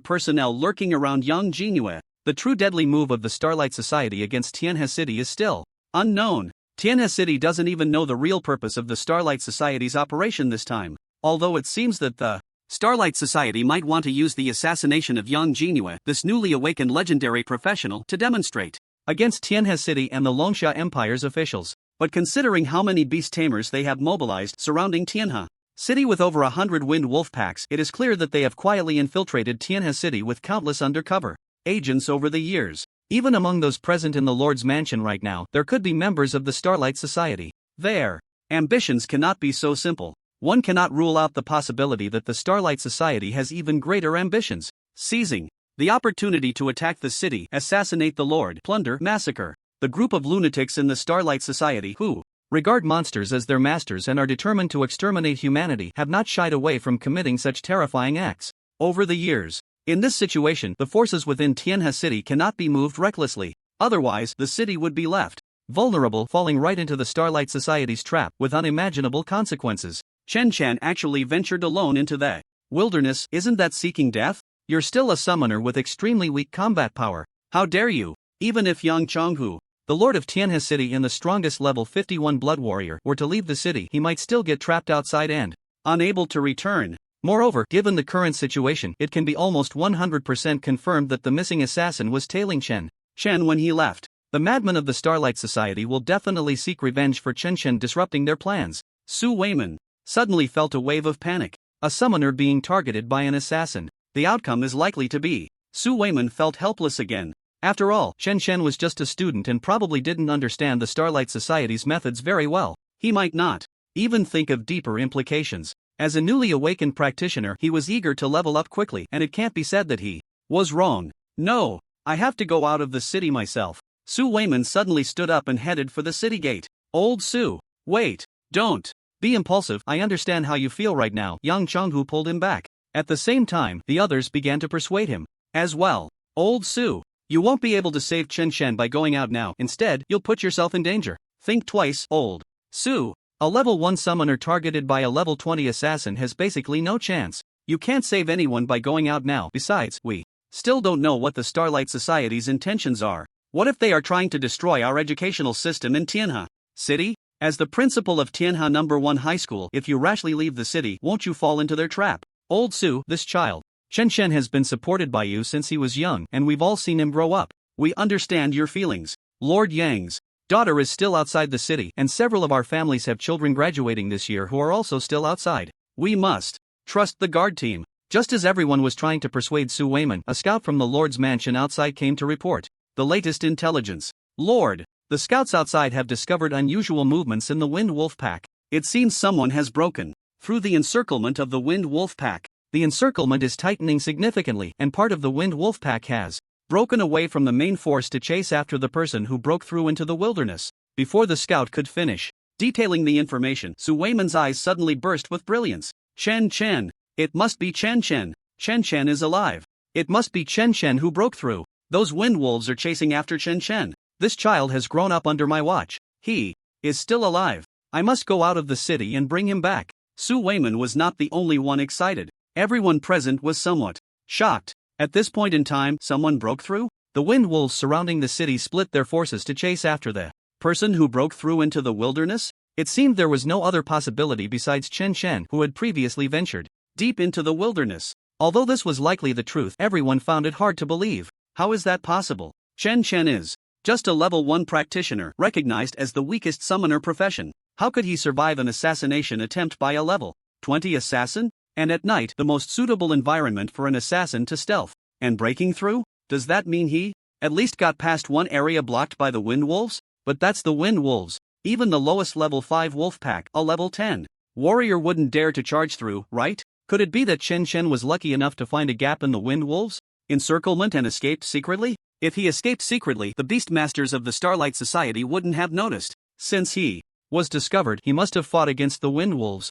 personnel lurking around Yang Jinue. The true deadly move of the Starlight Society against Tianhe City is still unknown. Tianhe City doesn't even know the real purpose of the Starlight Society's operation this time, although it seems that the Starlight Society might want to use the assassination of Yang Jinue, this newly awakened legendary professional, to demonstrate against Tianhe City and the Longsha Empire's officials. But considering how many beast tamers they have mobilized surrounding Tianhe City with over 100 wind wolf packs, it is clear that they have quietly infiltrated Tianhe City with countless undercover agents over the years. Even among those present in the Lord's Mansion right now, there could be members of the Starlight Society. Their ambitions cannot be so simple. One cannot rule out the possibility that the Starlight Society has even greater ambitions. Seizing the opportunity to attack the city, assassinate the Lord, plunder, massacre the group of lunatics in the Starlight Society who regard monsters as their masters and are determined to exterminate humanity have not shied away from committing such terrifying acts over the years. In this situation, the forces within Tianhe City cannot be moved recklessly. Otherwise, the city would be left vulnerable, falling right into the Starlight Society's trap with unimaginable consequences. Chen Chen actually ventured alone into the wilderness. Isn't that seeking death? You're still a summoner with extremely weak combat power. How dare you? Even if Yang Chonghu, the Lord of Tianhe City and the strongest level 51 blood warrior, were to leave the city, he might still get trapped outside and unable to return. Moreover, given the current situation, it can be almost 100% confirmed that the missing assassin was tailing Chen Chen when he left. The madmen of the Starlight Society will definitely seek revenge for Chen Chen disrupting their plans. Su Weiman suddenly felt a wave of panic. A summoner being targeted by an assassin. The outcome is likely to be. Su Weiman felt helpless again. After all, Chen Chen was just a student and probably didn't understand the Starlight Society's methods very well. He might not even think of deeper implications. As a newly awakened practitioner, he was eager to level up quickly, and it can't be said that he was wrong. No, I have to go out of the city myself. Su Weiman suddenly stood up and headed for the city gate. Old Su, wait, don't be impulsive. I understand how you feel right now. Yang Chonghu pulled him back. At the same time, the others began to persuade him as well. Old Su, you won't be able to save Chen Chen by going out now. Instead, you'll put yourself in danger. Think twice, Old Su. A level 1 summoner targeted by a level 20 assassin has basically no chance. You can't save anyone by going out now. Besides, we still don't know what the Starlight Society's intentions are. What if they are trying to destroy our educational system in Tianhe City? As the principal of Tianhe No. 1 High School, if you rashly leave the city, won't you fall into their trap? Old Su, this child, Chen Chen, has been supported by you since he was young, and we've all seen him grow up. We understand your feelings. Lord Yang's daughter is still outside the city, and several of our families have children graduating this year who are also still outside. We must trust the guard team. Just as everyone was trying to persuade Su Weiman, a scout from the Lord's mansion outside came to report the latest intelligence. Lord, the scouts outside have discovered unusual movements in the Wind Wolf Pack. It seems someone has broken through the encirclement of the Wind Wolf Pack. The encirclement is tightening significantly, and part of the Wind Wolf Pack has broken away from the main force to chase after the person who broke through into the wilderness. Before the scout could finish detailing the information, Su Weiman's eyes suddenly burst with brilliance. Chen Chen! It must be Chen Chen! Chen Chen is alive! It must be Chen Chen who broke through! Those wind wolves are chasing after Chen Chen! This child has grown up under my watch. He is still alive. I must go out of the city and bring him back. Su Weiman was not the only one excited. Everyone present was somewhat shocked. At this point in time, someone broke through? The wind wolves surrounding the city split their forces to chase after the person who broke through into the wilderness? It seemed there was no other possibility besides Chen Chen, who had previously ventured deep into the wilderness. Although this was likely the truth, everyone found it hard to believe. How is that possible? Chen Chen is just a level 1 practitioner, recognized as the weakest summoner profession. How could he survive an assassination attempt by a level 20 assassin? And at night, the most suitable environment for an assassin to stealth and breaking through? Does that mean he at least got past one area blocked by the wind wolves? But that's the wind wolves. Even the lowest level 5 wolf pack, a level 10 warrior, wouldn't dare to charge through, right? Could it be that Chen Chen was lucky enough to find a gap in the wind wolves encirclement and escaped secretly? If he escaped secretly, the Beastmasters of the Starlight Society wouldn't have noticed. Since he was discovered, he must have fought against the wind wolves.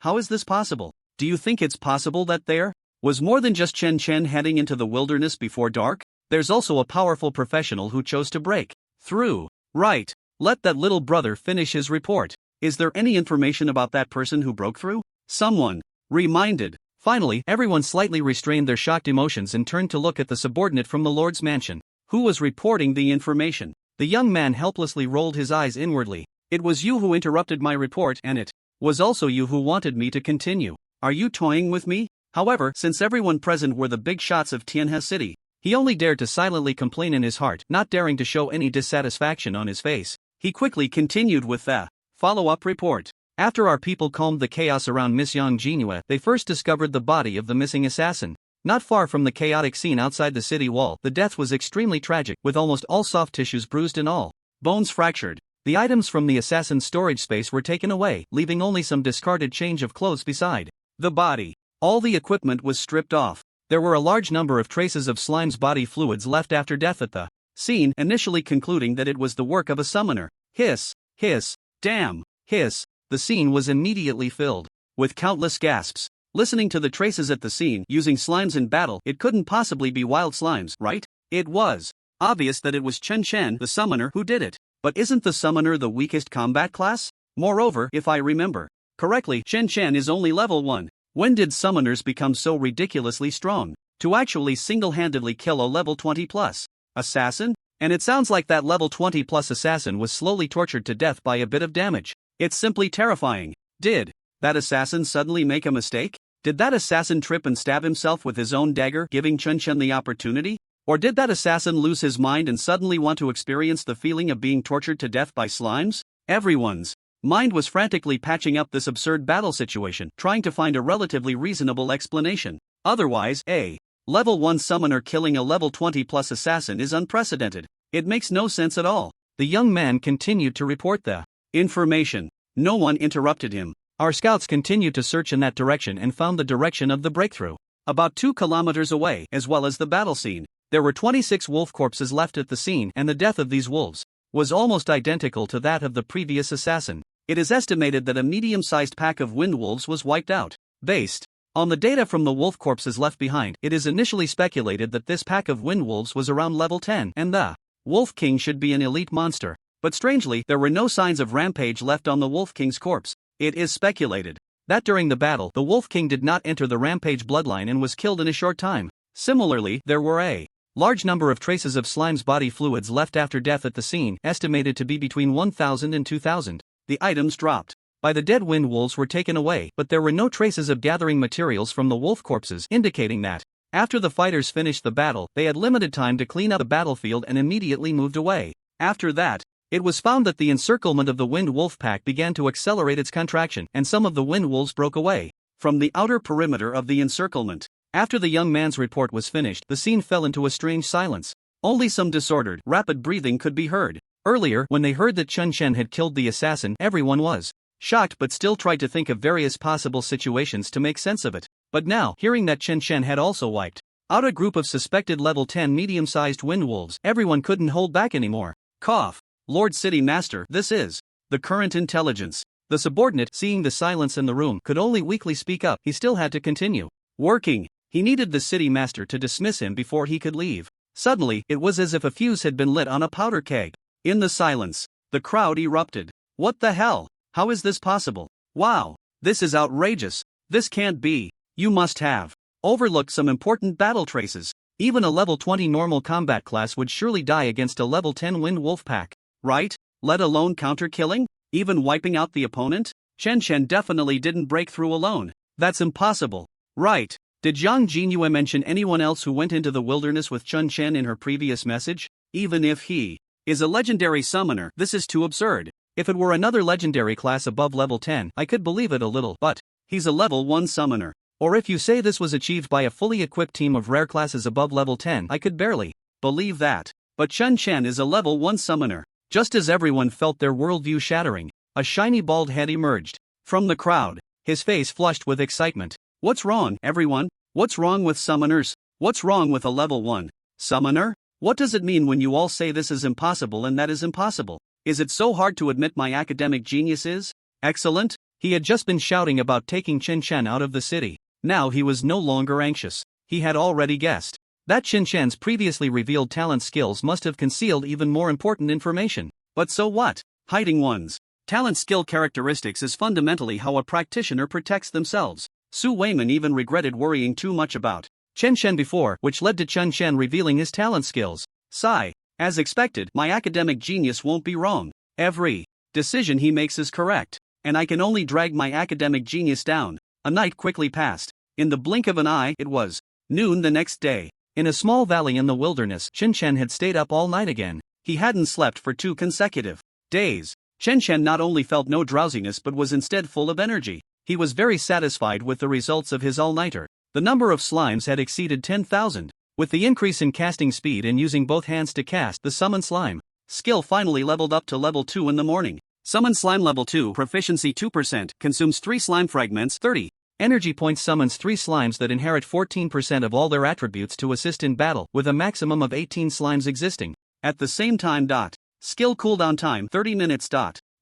How is this possible? Do you think it's possible that there was more than just Chen Chen heading into the wilderness before dark? There's also a powerful professional who chose to break through. Right. Let that little brother finish his report. Is there any information about that person who broke through? Someone reminded. Finally, everyone slightly restrained their shocked emotions and turned to look at the subordinate from the Lord's mansion, who was reporting the information. The young man helplessly rolled his eyes inwardly. It was you who interrupted my report, and it was also you who wanted me to continue. Are you toying with me? However, since everyone present were the big shots of Tianhe City, he only dared to silently complain in his heart, not daring to show any dissatisfaction on his face. He quickly continued with the follow-up report. After our people calmed the chaos around Miss Yang Jinhua, they first discovered the body of the missing assassin. Not far from the chaotic scene outside the city wall, the death was extremely tragic, with almost all soft tissues bruised and all bones fractured. The items from the assassin's storage space were taken away, leaving only some discarded change of clothes beside the body. All the equipment was stripped off. There were a large number of traces of Slime's body fluids left after death at the scene, initially concluding that it was the work of a summoner. Hiss, hiss, damn, hiss. The scene was immediately filled with countless gasps. Listening to the traces at the scene, using slimes in battle, it couldn't possibly be wild slimes, right? It was obvious that it was Chen Chen, the summoner, who did it. But isn't the summoner the weakest combat class? Moreover, if I remember correctly, Chen Chen is only level 1. When did summoners become so ridiculously strong to actually single-handedly kill a level 20 plus assassin? And it sounds like that level 20 plus assassin was slowly tortured to death by a bit of damage. It's simply terrifying. Did that assassin suddenly make a mistake? Did that assassin trip and stab himself with his own dagger, giving Chen Chen the opportunity? Or did that assassin lose his mind and suddenly want to experience the feeling of being tortured to death by slimes? Everyone's mind was frantically patching up this absurd battle situation, trying to find a relatively reasonable explanation. Otherwise, a level 1 summoner killing a level 20 plus assassin is unprecedented. It makes no sense at all. The young man continued to report the information. No one interrupted him. Our scouts continued to search in that direction and found the direction of the breakthrough about 2 kilometers away, as well as the battle scene. There were 26 wolf corpses left at the scene, and the death of these wolves was almost identical to that of the previous assassin. It is estimated that a medium-sized pack of wind wolves was wiped out. Based on the data from the wolf corpses left behind, it is initially speculated that this pack of wind wolves was around level 10, and the Wolf King should be an elite monster. But strangely, there were no signs of rampage left on the Wolf King's corpse. It is speculated that during the battle, the Wolf King did not enter the rampage bloodline and was killed in a short time. Similarly, there were a large number of traces of Slime's body fluids left after death at the scene, estimated to be between 1,000 and 2,000. The items dropped by the dead wind wolves were taken away, but there were no traces of gathering materials from the wolf corpses, indicating that after the fighters finished the battle, they had limited time to clean up the battlefield and immediately moved away. After that, It was found that the encirclement of the Wind Wolf pack began to accelerate its contraction, and some of the Wind Wolves broke away from the outer perimeter of the encirclement. After the young man's report was finished, the scene fell into a strange silence. Only some disordered, rapid breathing could be heard. Earlier, when they heard that Chun Chen had killed the assassin, everyone was shocked but still tried to think of various possible situations to make sense of it. But now, hearing that Chun Chen had also wiped out a group of suspected level 10 medium-sized wind wolves, everyone couldn't hold back anymore. Cough. Lord City Master, this is the current intelligence. The subordinate, seeing the silence in the room, could only weakly speak up. He still had to continue working. He needed the city master to dismiss him before he could leave. Suddenly, it was as if a fuse had been lit on a powder keg. In the silence, the crowd erupted. What the hell? How is this possible? Wow, this is outrageous. This can't be. You must have overlooked some important battle traces. Even a level 20 normal combat class would surely die against a level 10 wind wolf pack, right? Let alone counter-killing? Even wiping out the opponent? Chen Chen definitely didn't break through alone. That's impossible. Right. Did Zhang Jinyue mention anyone else who went into the wilderness with Chun Chen in her previous message? Even if he is a legendary summoner, this is too absurd. If it were another legendary class above level 10, I could believe it a little, but he's a level 1 summoner. Or if you say this was achieved by a fully equipped team of rare classes above level 10, I could barely believe that. But Chun Chen is a level 1 summoner. Just as everyone felt their worldview shattering, a shiny bald head emerged from the crowd, his face flushed with excitement. What's wrong, everyone? What's wrong with summoners? What's wrong with a level 1 summoner? What does it mean when you all say this is impossible and that is impossible? Is it so hard to admit my academic genius is excellent? He had just been shouting about taking Chen Chen out of the city. Now he was no longer anxious. He had already guessed that Chen Chen's previously revealed talent skills must have concealed even more important information. But so what? Hiding one's talent skill characteristics is fundamentally how a practitioner protects themselves. Su Weiman even regretted worrying too much about Chen Chen before, which led to Chun Chen revealing his talent skills. Sigh. As expected, my academic genius won't be wrong. Every decision he makes is correct, and I can only drag my academic genius down. A night quickly passed. In the blink of an eye, it was noon the next day. In a small valley in the wilderness, Chen Chen had stayed up all night again. He hadn't slept for 2 consecutive days. Chen Chen not only felt no drowsiness but was instead full of energy. He was very satisfied with the results of his all-nighter. The number of slimes had exceeded 10,000. With the increase in casting speed and using both hands to cast the summon slime skill finally leveled up to level 2 in the morning. Summon slime level 2, proficiency 2%, consumes 3 slime fragments, 30 energy points, summons 3 slimes that inherit 14% of all their attributes to assist in battle, with a maximum of 18 slimes existing at the same time. Skill cooldown time 30 minutes.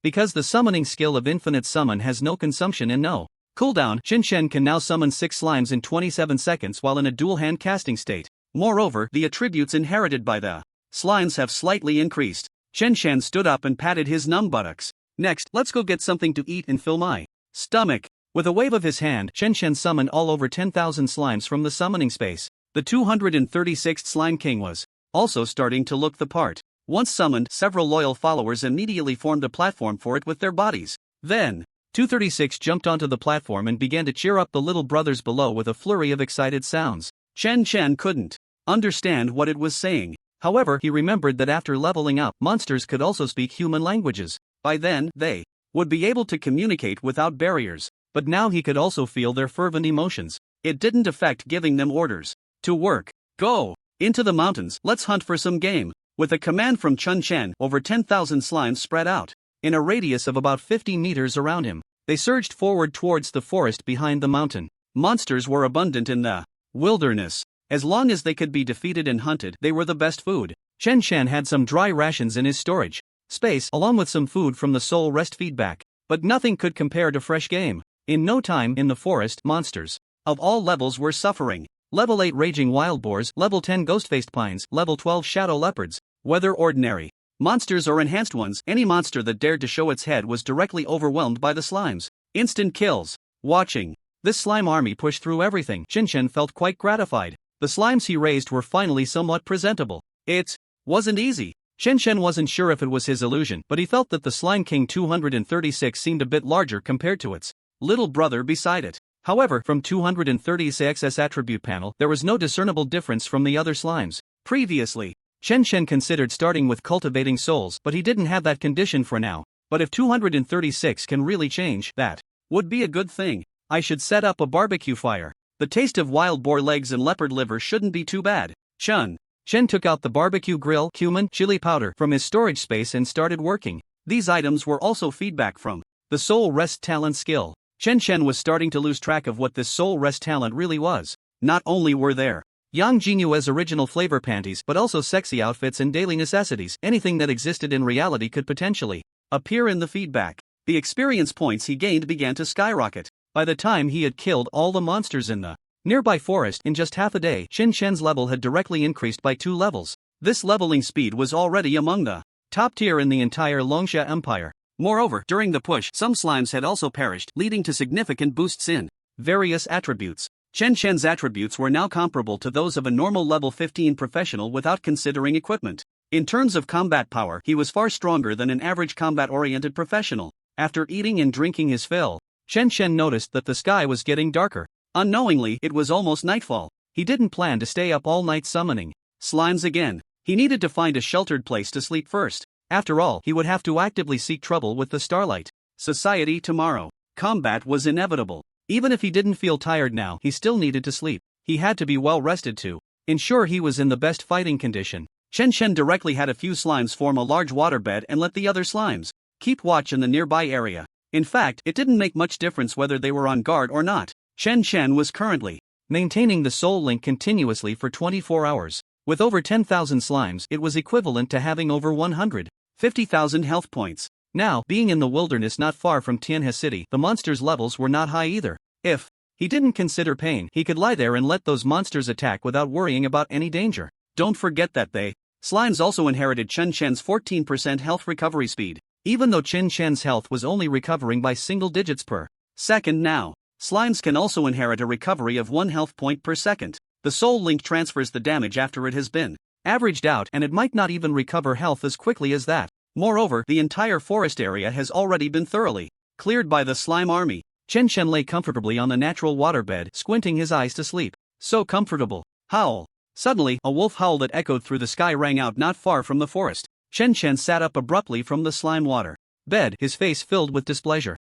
Because the summoning skill of infinite summon has no consumption and no cooldown, Chen Chen can now summon 6 slimes in 27 seconds while in a dual hand casting state. Moreover, the attributes inherited by the slimes have slightly increased. Chen Chen stood up and patted his numb buttocks. Next, let's go get something to eat and fill my stomach. With a wave of his hand, Chen Chen summoned all over 10,000 slimes from the summoning space. The 236th Slime King was also starting to look the part. Once summoned, several loyal followers immediately formed a platform for it with their bodies. Then, 236 jumped onto the platform and began to cheer up the little brothers below with a flurry of excited sounds. Chen Chen couldn't understand what it was saying. However, he remembered that after leveling up, monsters could also speak human languages. By then, they would be able to communicate without barriers. But now he could also feel their fervent emotions. It didn't affect giving them orders to work. Go into the mountains, let's hunt for some game. With a command from Chun Chen, over 10,000 slimes spread out in a radius of about 50 meters around him. They surged forward towards the forest behind the mountain. Monsters were abundant in the wilderness. As long as they could be defeated and hunted, they were the best food. Chen Chen had some dry rations in his storage space, along with some food from the soul rest feedback. But nothing could compare to fresh game. In no time, in the forest, monsters of all levels were suffering. Level 8 raging wild boars, level 10 ghost-faced pines, level 12 shadow leopards. Whether ordinary monsters or enhanced ones, any monster that dared to show its head was directly overwhelmed by the slimes. Instant kills. Watching this slime army push through everything, Chen Chen felt quite gratified. The slimes he raised were finally somewhat presentable. It wasn't easy. Chen Chen wasn't sure if it was his illusion, but he felt that the Slime King 236 seemed a bit larger compared to its little brother beside it. However, from 236's attribute panel, there was no discernible difference from the other slimes. Previously, Chen Shen considered starting with cultivating souls, but he didn't have that condition for now. But if 236 can really change, that would be a good thing. I should set up a barbecue fire. The taste of wild boar legs and leopard liver shouldn't be too bad. Chen took out the barbecue grill, cumin, chili powder from his storage space and started working. These items were also feedback from the soul rest talent skill. Chen was starting to lose track of what this soul rest talent really was. Not only were there Yang Jinua's original flavor panties but also sexy outfits and daily necessities. Anything that existed in reality could potentially appear in the feedback. The experience points he gained began to skyrocket. By the time he had killed all the monsters in the nearby forest in just half a day, Shen's level had directly increased by 2 levels. This leveling speed was already among the top tier in the entire Longsha Empire. Moreover, during the push, some slimes had also perished, leading to significant boosts in various attributes. Shen's attributes were now comparable to those of a normal level 15 professional without considering equipment. In terms of combat power, he was far stronger than an average combat-oriented professional. After eating and drinking his fill, Chen noticed that the sky was getting darker. Unknowingly, it was almost nightfall. He didn't plan to stay up all night summoning slimes again. He needed to find a sheltered place to sleep first. After all, he would have to actively seek trouble with the Starlight Society tomorrow. Combat was inevitable. Even if he didn't feel tired now, he still needed to sleep. He had to be well rested to ensure he was in the best fighting condition. Chen directly had a few slimes form a large waterbed and let the other slimes keep watch in the nearby area. In fact, it didn't make much difference whether they were on guard or not. Chen was currently maintaining the soul link continuously for 24 hours. With over 10,000 slimes, it was equivalent to having over 150,000 health points. Now, being in the wilderness not far from Tianhe City, the monsters' levels were not high either. If he didn't consider pain, he could lie there and let those monsters attack without worrying about any danger. Don't forget that they slimes also inherited Chen 14% health recovery speed. Even though Chen health was only recovering by single digits per second now, slimes can also inherit a recovery of 1 health point per second. The soul link transfers the damage after it has been averaged out, and it might not even recover health as quickly as that. Moreover, the entire forest area has already been thoroughly cleared by the slime army. Chen lay comfortably on the natural waterbed, squinting his eyes to sleep. So comfortable. Howl. Suddenly, a wolf howl that echoed through the sky rang out not far from the forest. Chen sat up abruptly from the slime water bed, his face filled with displeasure.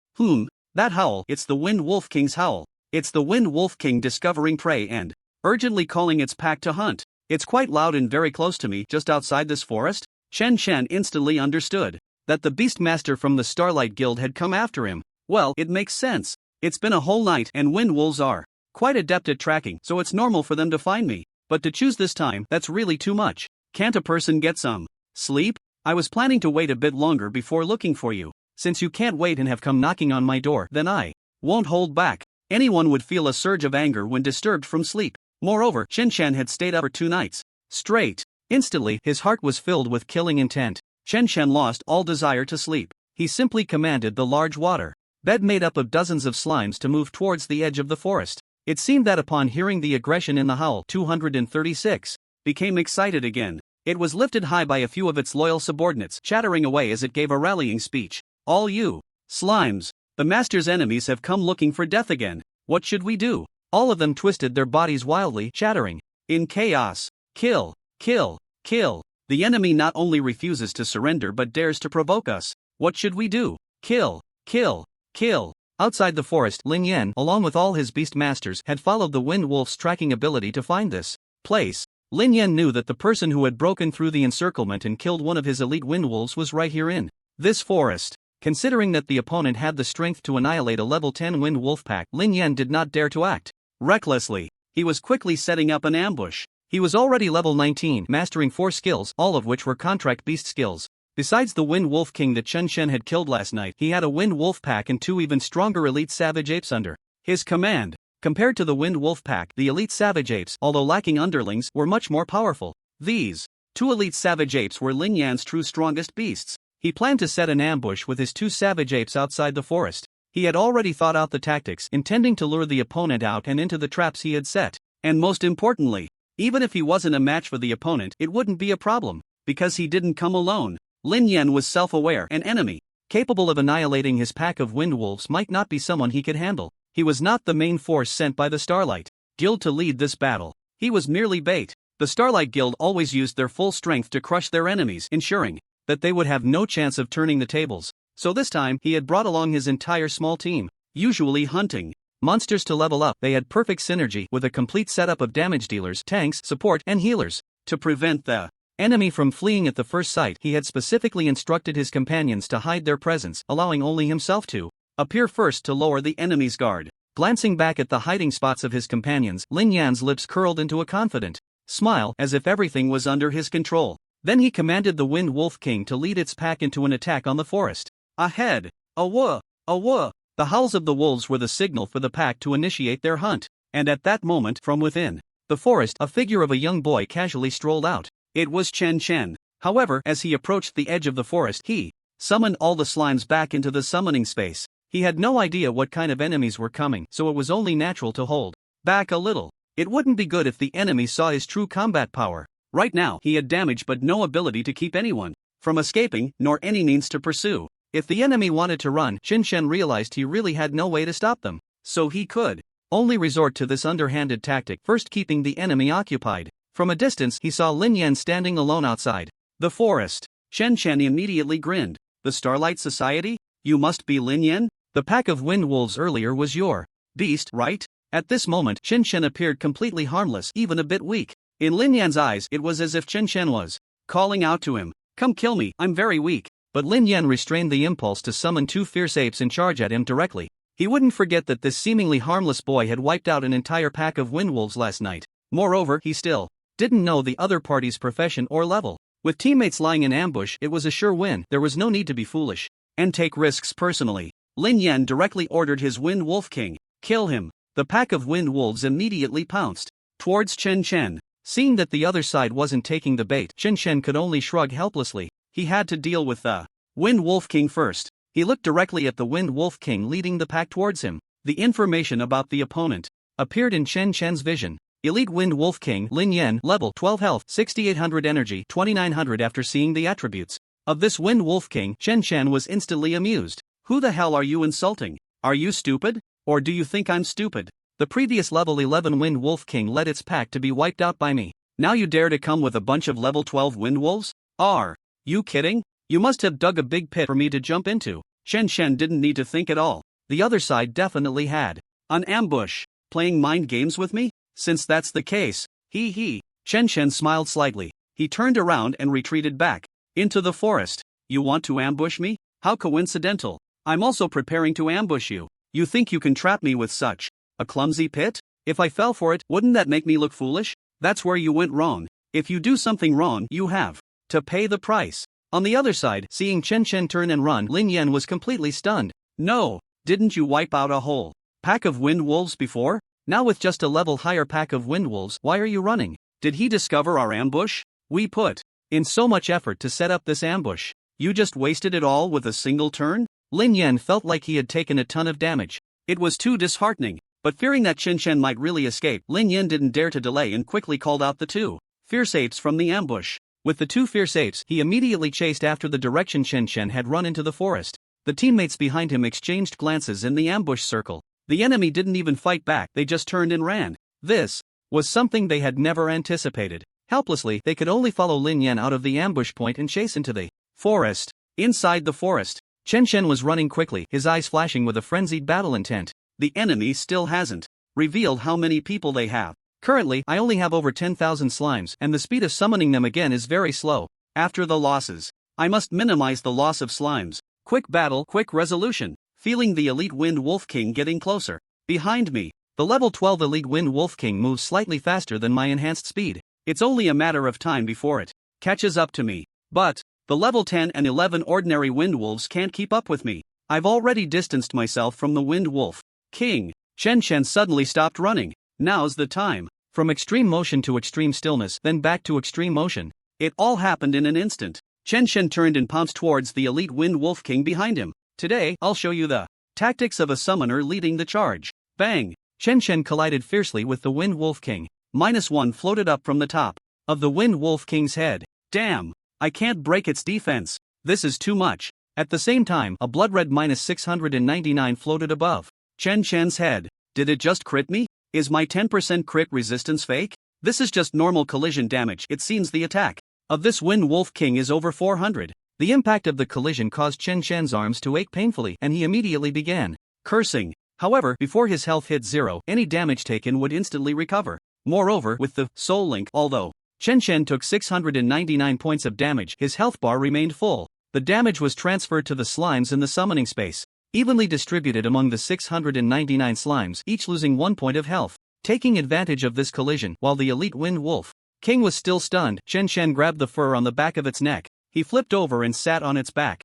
That howl, it's the Wind Wolf King's howl. It's the Wind Wolf King discovering prey and urgently calling its pack to hunt. It's quite loud and very close to me, just outside this forest. Chen instantly understood that the Beastmaster from the Starlight Guild had come after him. Well, it makes sense. It's been a whole night and wind wolves are quite adept at tracking, so it's normal for them to find me. But to choose this time, that's really too much. Can't a person get some sleep? I was planning to wait a bit longer before looking for you. Since you can't wait and have come knocking on my door, then I won't hold back. Anyone would feel a surge of anger when disturbed from sleep. Moreover, Chen had stayed up for 2 nights straight. Instantly, his heart was filled with killing intent. Chen lost all desire to sleep. He simply commanded the large water bed made up of dozens of slimes to move towards the edge of the forest. It seemed that upon hearing the aggression in the howl, 236 became excited again. It was lifted high by a few of its loyal subordinates, chattering away as it gave a rallying speech. All you slimes, the master's enemies have come looking for death again. What should we do? All of them twisted their bodies wildly, chattering in chaos. Kill, kill, kill. The enemy not only refuses to surrender but dares to provoke us. What should we do? Kill, kill, kill. Outside the forest, Lin Yan, along with all his beast masters, had followed the Wind Wolf's tracking ability to find this place. Lin Yan knew that the person who had broken through the encirclement and killed one of his elite wind wolves was right here in this forest. Considering that the opponent had the strength to annihilate a level 10 wind wolf pack, Lin Yan did not dare to act recklessly. He was quickly setting up an ambush. He was already level 19, mastering 4 skills, all of which were contract beast skills. Besides the Wind Wolf King that Chen had killed last night, he had a Wind Wolf Pack and 2 even stronger elite savage apes under his command. Compared to the Wind Wolf Pack, the elite savage apes, although lacking underlings, were much more powerful. These 2 elite savage apes were Lin Yan's true strongest beasts. He planned to set an ambush with his 2 savage apes outside the forest. He had already thought out the tactics, intending to lure the opponent out and into the traps he had set. And most importantly, even if he wasn't a match for the opponent, it wouldn't be a problem, because he didn't come alone. Lin Yan was self-aware. An enemy capable of annihilating his pack of wind wolves might not be someone he could handle. He was not the main force sent by the Starlight Guild to lead this battle. He was merely bait. The Starlight Guild always used their full strength to crush their enemies, ensuring that they would have no chance of turning the tables. So this time, he had brought along his entire small team, usually hunting monsters to level up. They had perfect synergy with a complete setup of damage dealers, tanks, support, and healers. To prevent the enemy from fleeing at the first sight, he had specifically instructed his companions to hide their presence, allowing only himself to appear first to lower the enemy's guard. Glancing back at the hiding spots of his companions, Lin Yan's lips curled into a confident smile, as if everything was under his control. Then he commanded the Wind Wolf King to lead its pack into an attack on the forest. Ahead! Awah! Awah! The howls of the wolves were the signal for the pack to initiate their hunt. And at that moment, from within the forest, a figure of a young boy casually strolled out. It was Chen Chen. However, as he approached the edge of the forest, he summoned all the slimes back into the summoning space. He had no idea what kind of enemies were coming, so it was only natural to hold back a little. It wouldn't be good if the enemy saw his true combat power. Right now, he had damage but no ability to keep anyone from escaping, nor any means to pursue. If the enemy wanted to run, Chen Chen realized he really had no way to stop them. So he could only resort to this underhanded tactic, first keeping the enemy occupied. From a distance, he saw Lin Yan standing alone outside the forest. Chen Chen immediately grinned. The Starlight Society? You must be Lin Yan? The pack of wind wolves earlier was your beast, right? At this moment, Chen Chen appeared completely harmless, even a bit weak. In Lin Yan's eyes, it was as if Chen Chen was calling out to him, "Come kill me, I'm very weak." But Lin Yan restrained the impulse to summon two fierce apes and charge at him directly. He wouldn't forget that this seemingly harmless boy had wiped out an entire pack of wind wolves last night. Moreover, he still didn't know the other party's profession or level. With teammates lying in ambush, it was a sure win. There was no need to be foolish and take risks personally. Lin Yan directly ordered his Wind Wolf King, "Kill him." The pack of wind wolves immediately pounced towards Chen Chen. Seeing that the other side wasn't taking the bait, Chen Chen could only shrug helplessly. He had to deal with the Wind Wolf King first. He looked directly at the Wind Wolf King leading the pack towards him. The information about the opponent appeared in Chen Chen's vision. Elite Wind Wolf King Lin Yan, level 12 health, 6800 energy, 2900. After seeing the attributes of this Wind Wolf King, Chen Chen was instantly amused. Who the hell are you insulting? Are you stupid? Or do you think I'm stupid? The previous level 11 Wind Wolf King led its pack to be wiped out by me. Now you dare to come with a bunch of level 12 Wind Wolves? Are you kidding? You must have dug a big pit for me to jump into. Chen Chen didn't need to think at all. The other side definitely had an ambush. Playing mind games with me? Since that's the case, he. Chen Chen smiled slightly. He turned around and retreated back into the forest. You want to ambush me? How coincidental. I'm also preparing to ambush you. You think you can trap me with such a clumsy pit? If I fell for it, wouldn't that make me look foolish? That's where you went wrong. If you do something wrong, you have to pay the price. On the other side, seeing Chen Chen turn and run, Lin Yan was completely stunned. No, didn't you wipe out a whole pack of wind wolves before? Now with just a level higher pack of wind wolves, why are you running? Did he discover our ambush? We put in so much effort to set up this ambush. You just wasted it all with a single turn? Lin Yan felt like he had taken a ton of damage. It was too disheartening. But fearing that Chen Chen might really escape, Lin Yan didn't dare to delay and quickly called out the two fierce apes from the ambush. With the two fierce apes, he immediately chased after the direction Chen Chen had run into the forest. The teammates behind him exchanged glances in the ambush circle. The enemy didn't even fight back, they just turned and ran. This was something they had never anticipated. Helplessly, they could only follow Lin Yan out of the ambush point and chase into the forest. Inside the forest, Chen Chen was running quickly, his eyes flashing with a frenzied battle intent. The enemy still hasn't revealed how many people they have. Currently, I only have over 10,000 slimes, and the speed of summoning them again is very slow. After the losses, I must minimize the loss of slimes. Quick battle, quick resolution. Feeling the Elite Wind Wolf King getting closer. Behind me, the level 12 Elite Wind Wolf King moves slightly faster than my enhanced speed. It's only a matter of time before it catches up to me. But the level 10 and 11 ordinary Wind Wolves can't keep up with me. I've already distanced myself from the Wind Wolf King. Chen Chen suddenly stopped running. Now's the time. From extreme motion to extreme stillness, then back to extreme motion. It all happened in an instant. Chen Chen turned and pounced towards the Elite Wind Wolf King behind him. Today, I'll show you the tactics of a summoner leading the charge. Bang! Chen Chen collided fiercely with the Wind Wolf King. -1 floated up from the top of the Wind Wolf King's head. Damn! I can't break its defense. This is too much. At the same time, a blood red -699 floated above Chen Chen's head. Did it just crit me? Is my 10% crit resistance fake? This is just normal collision damage. It seems the attack of this Wind Wolf King is over 400. The impact of the collision caused Chen Shen's arms to ache painfully and he immediately began cursing. However, before his health hit zero, any damage taken would instantly recover. Moreover, with the Soul Link, although Chen Shen took 699 points of damage, his health bar remained full. The damage was transferred to the slimes in the summoning space, evenly distributed among the 699 slimes, each losing 1 point of health. Taking advantage of this collision, while the elite Wind Wolf King was still stunned, Chen Shen grabbed the fur on the back of its neck. He flipped over and sat on its back.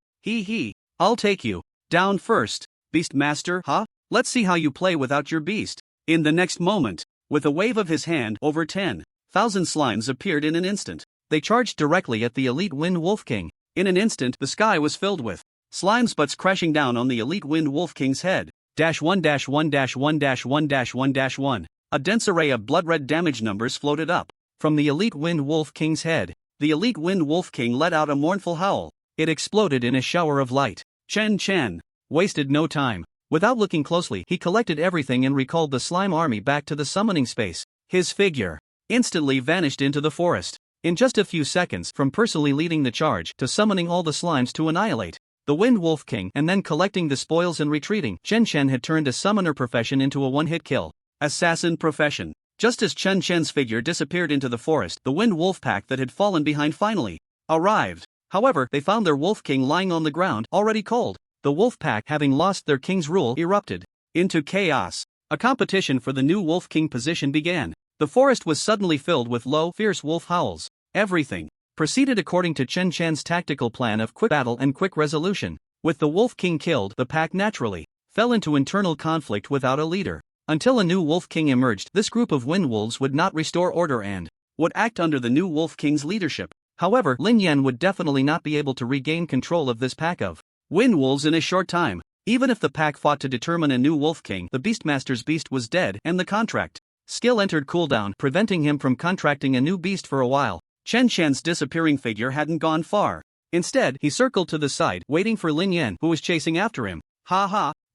I'll take you down first, Beast Master, huh? Let's see how you play without your beast. In the next moment, with a wave of his hand, over 10,000 slimes appeared in an instant. They charged directly at the elite Wind Wolf King. In an instant, the sky was filled with slimes butts crashing down on the elite Wind Wolf King's head. -1-1-1-1-1-1. A dense array of blood-red damage numbers floated up from the elite Wind Wolf King's head. The elite Wind Wolf King let out a mournful howl. It exploded in a shower of light. Chen wasted no time. Without looking closely, he collected everything and recalled the slime army back to the summoning space. His figure instantly vanished into the forest. In just a few seconds, from personally leading the charge to summoning all the slimes to annihilate the Wind Wolf King and then collecting the spoils and retreating, Chen Shen had turned a summoner profession into a one-hit kill. Assassin profession. Just as Chen Shen's figure disappeared into the forest, the Wind Wolf pack that had fallen behind finally arrived. However, they found their Wolf King lying on the ground, already cold. The Wolf Pack, having lost their king's rule, erupted into chaos. A competition for the new Wolf King position began. The forest was suddenly filled with low, fierce wolf howls. Everything proceeded according to Chen Shen's tactical plan of quick battle and quick resolution. With the Wolf King killed, the pack naturally fell into internal conflict without a leader. Until a new Wolf King emerged, this group of Wind Wolves would not restore order and would act under the new Wolf King's leadership. However, Lin Yan would definitely not be able to regain control of this pack of Wind Wolves in a short time. Even if the pack fought to determine a new Wolf King, the Beastmaster's beast was dead and the contract skill entered cooldown, preventing him from contracting a new beast for a while. Chen Shen's disappearing figure hadn't gone far. Instead, he circled to the side, waiting for Lin Yan, who was chasing after him.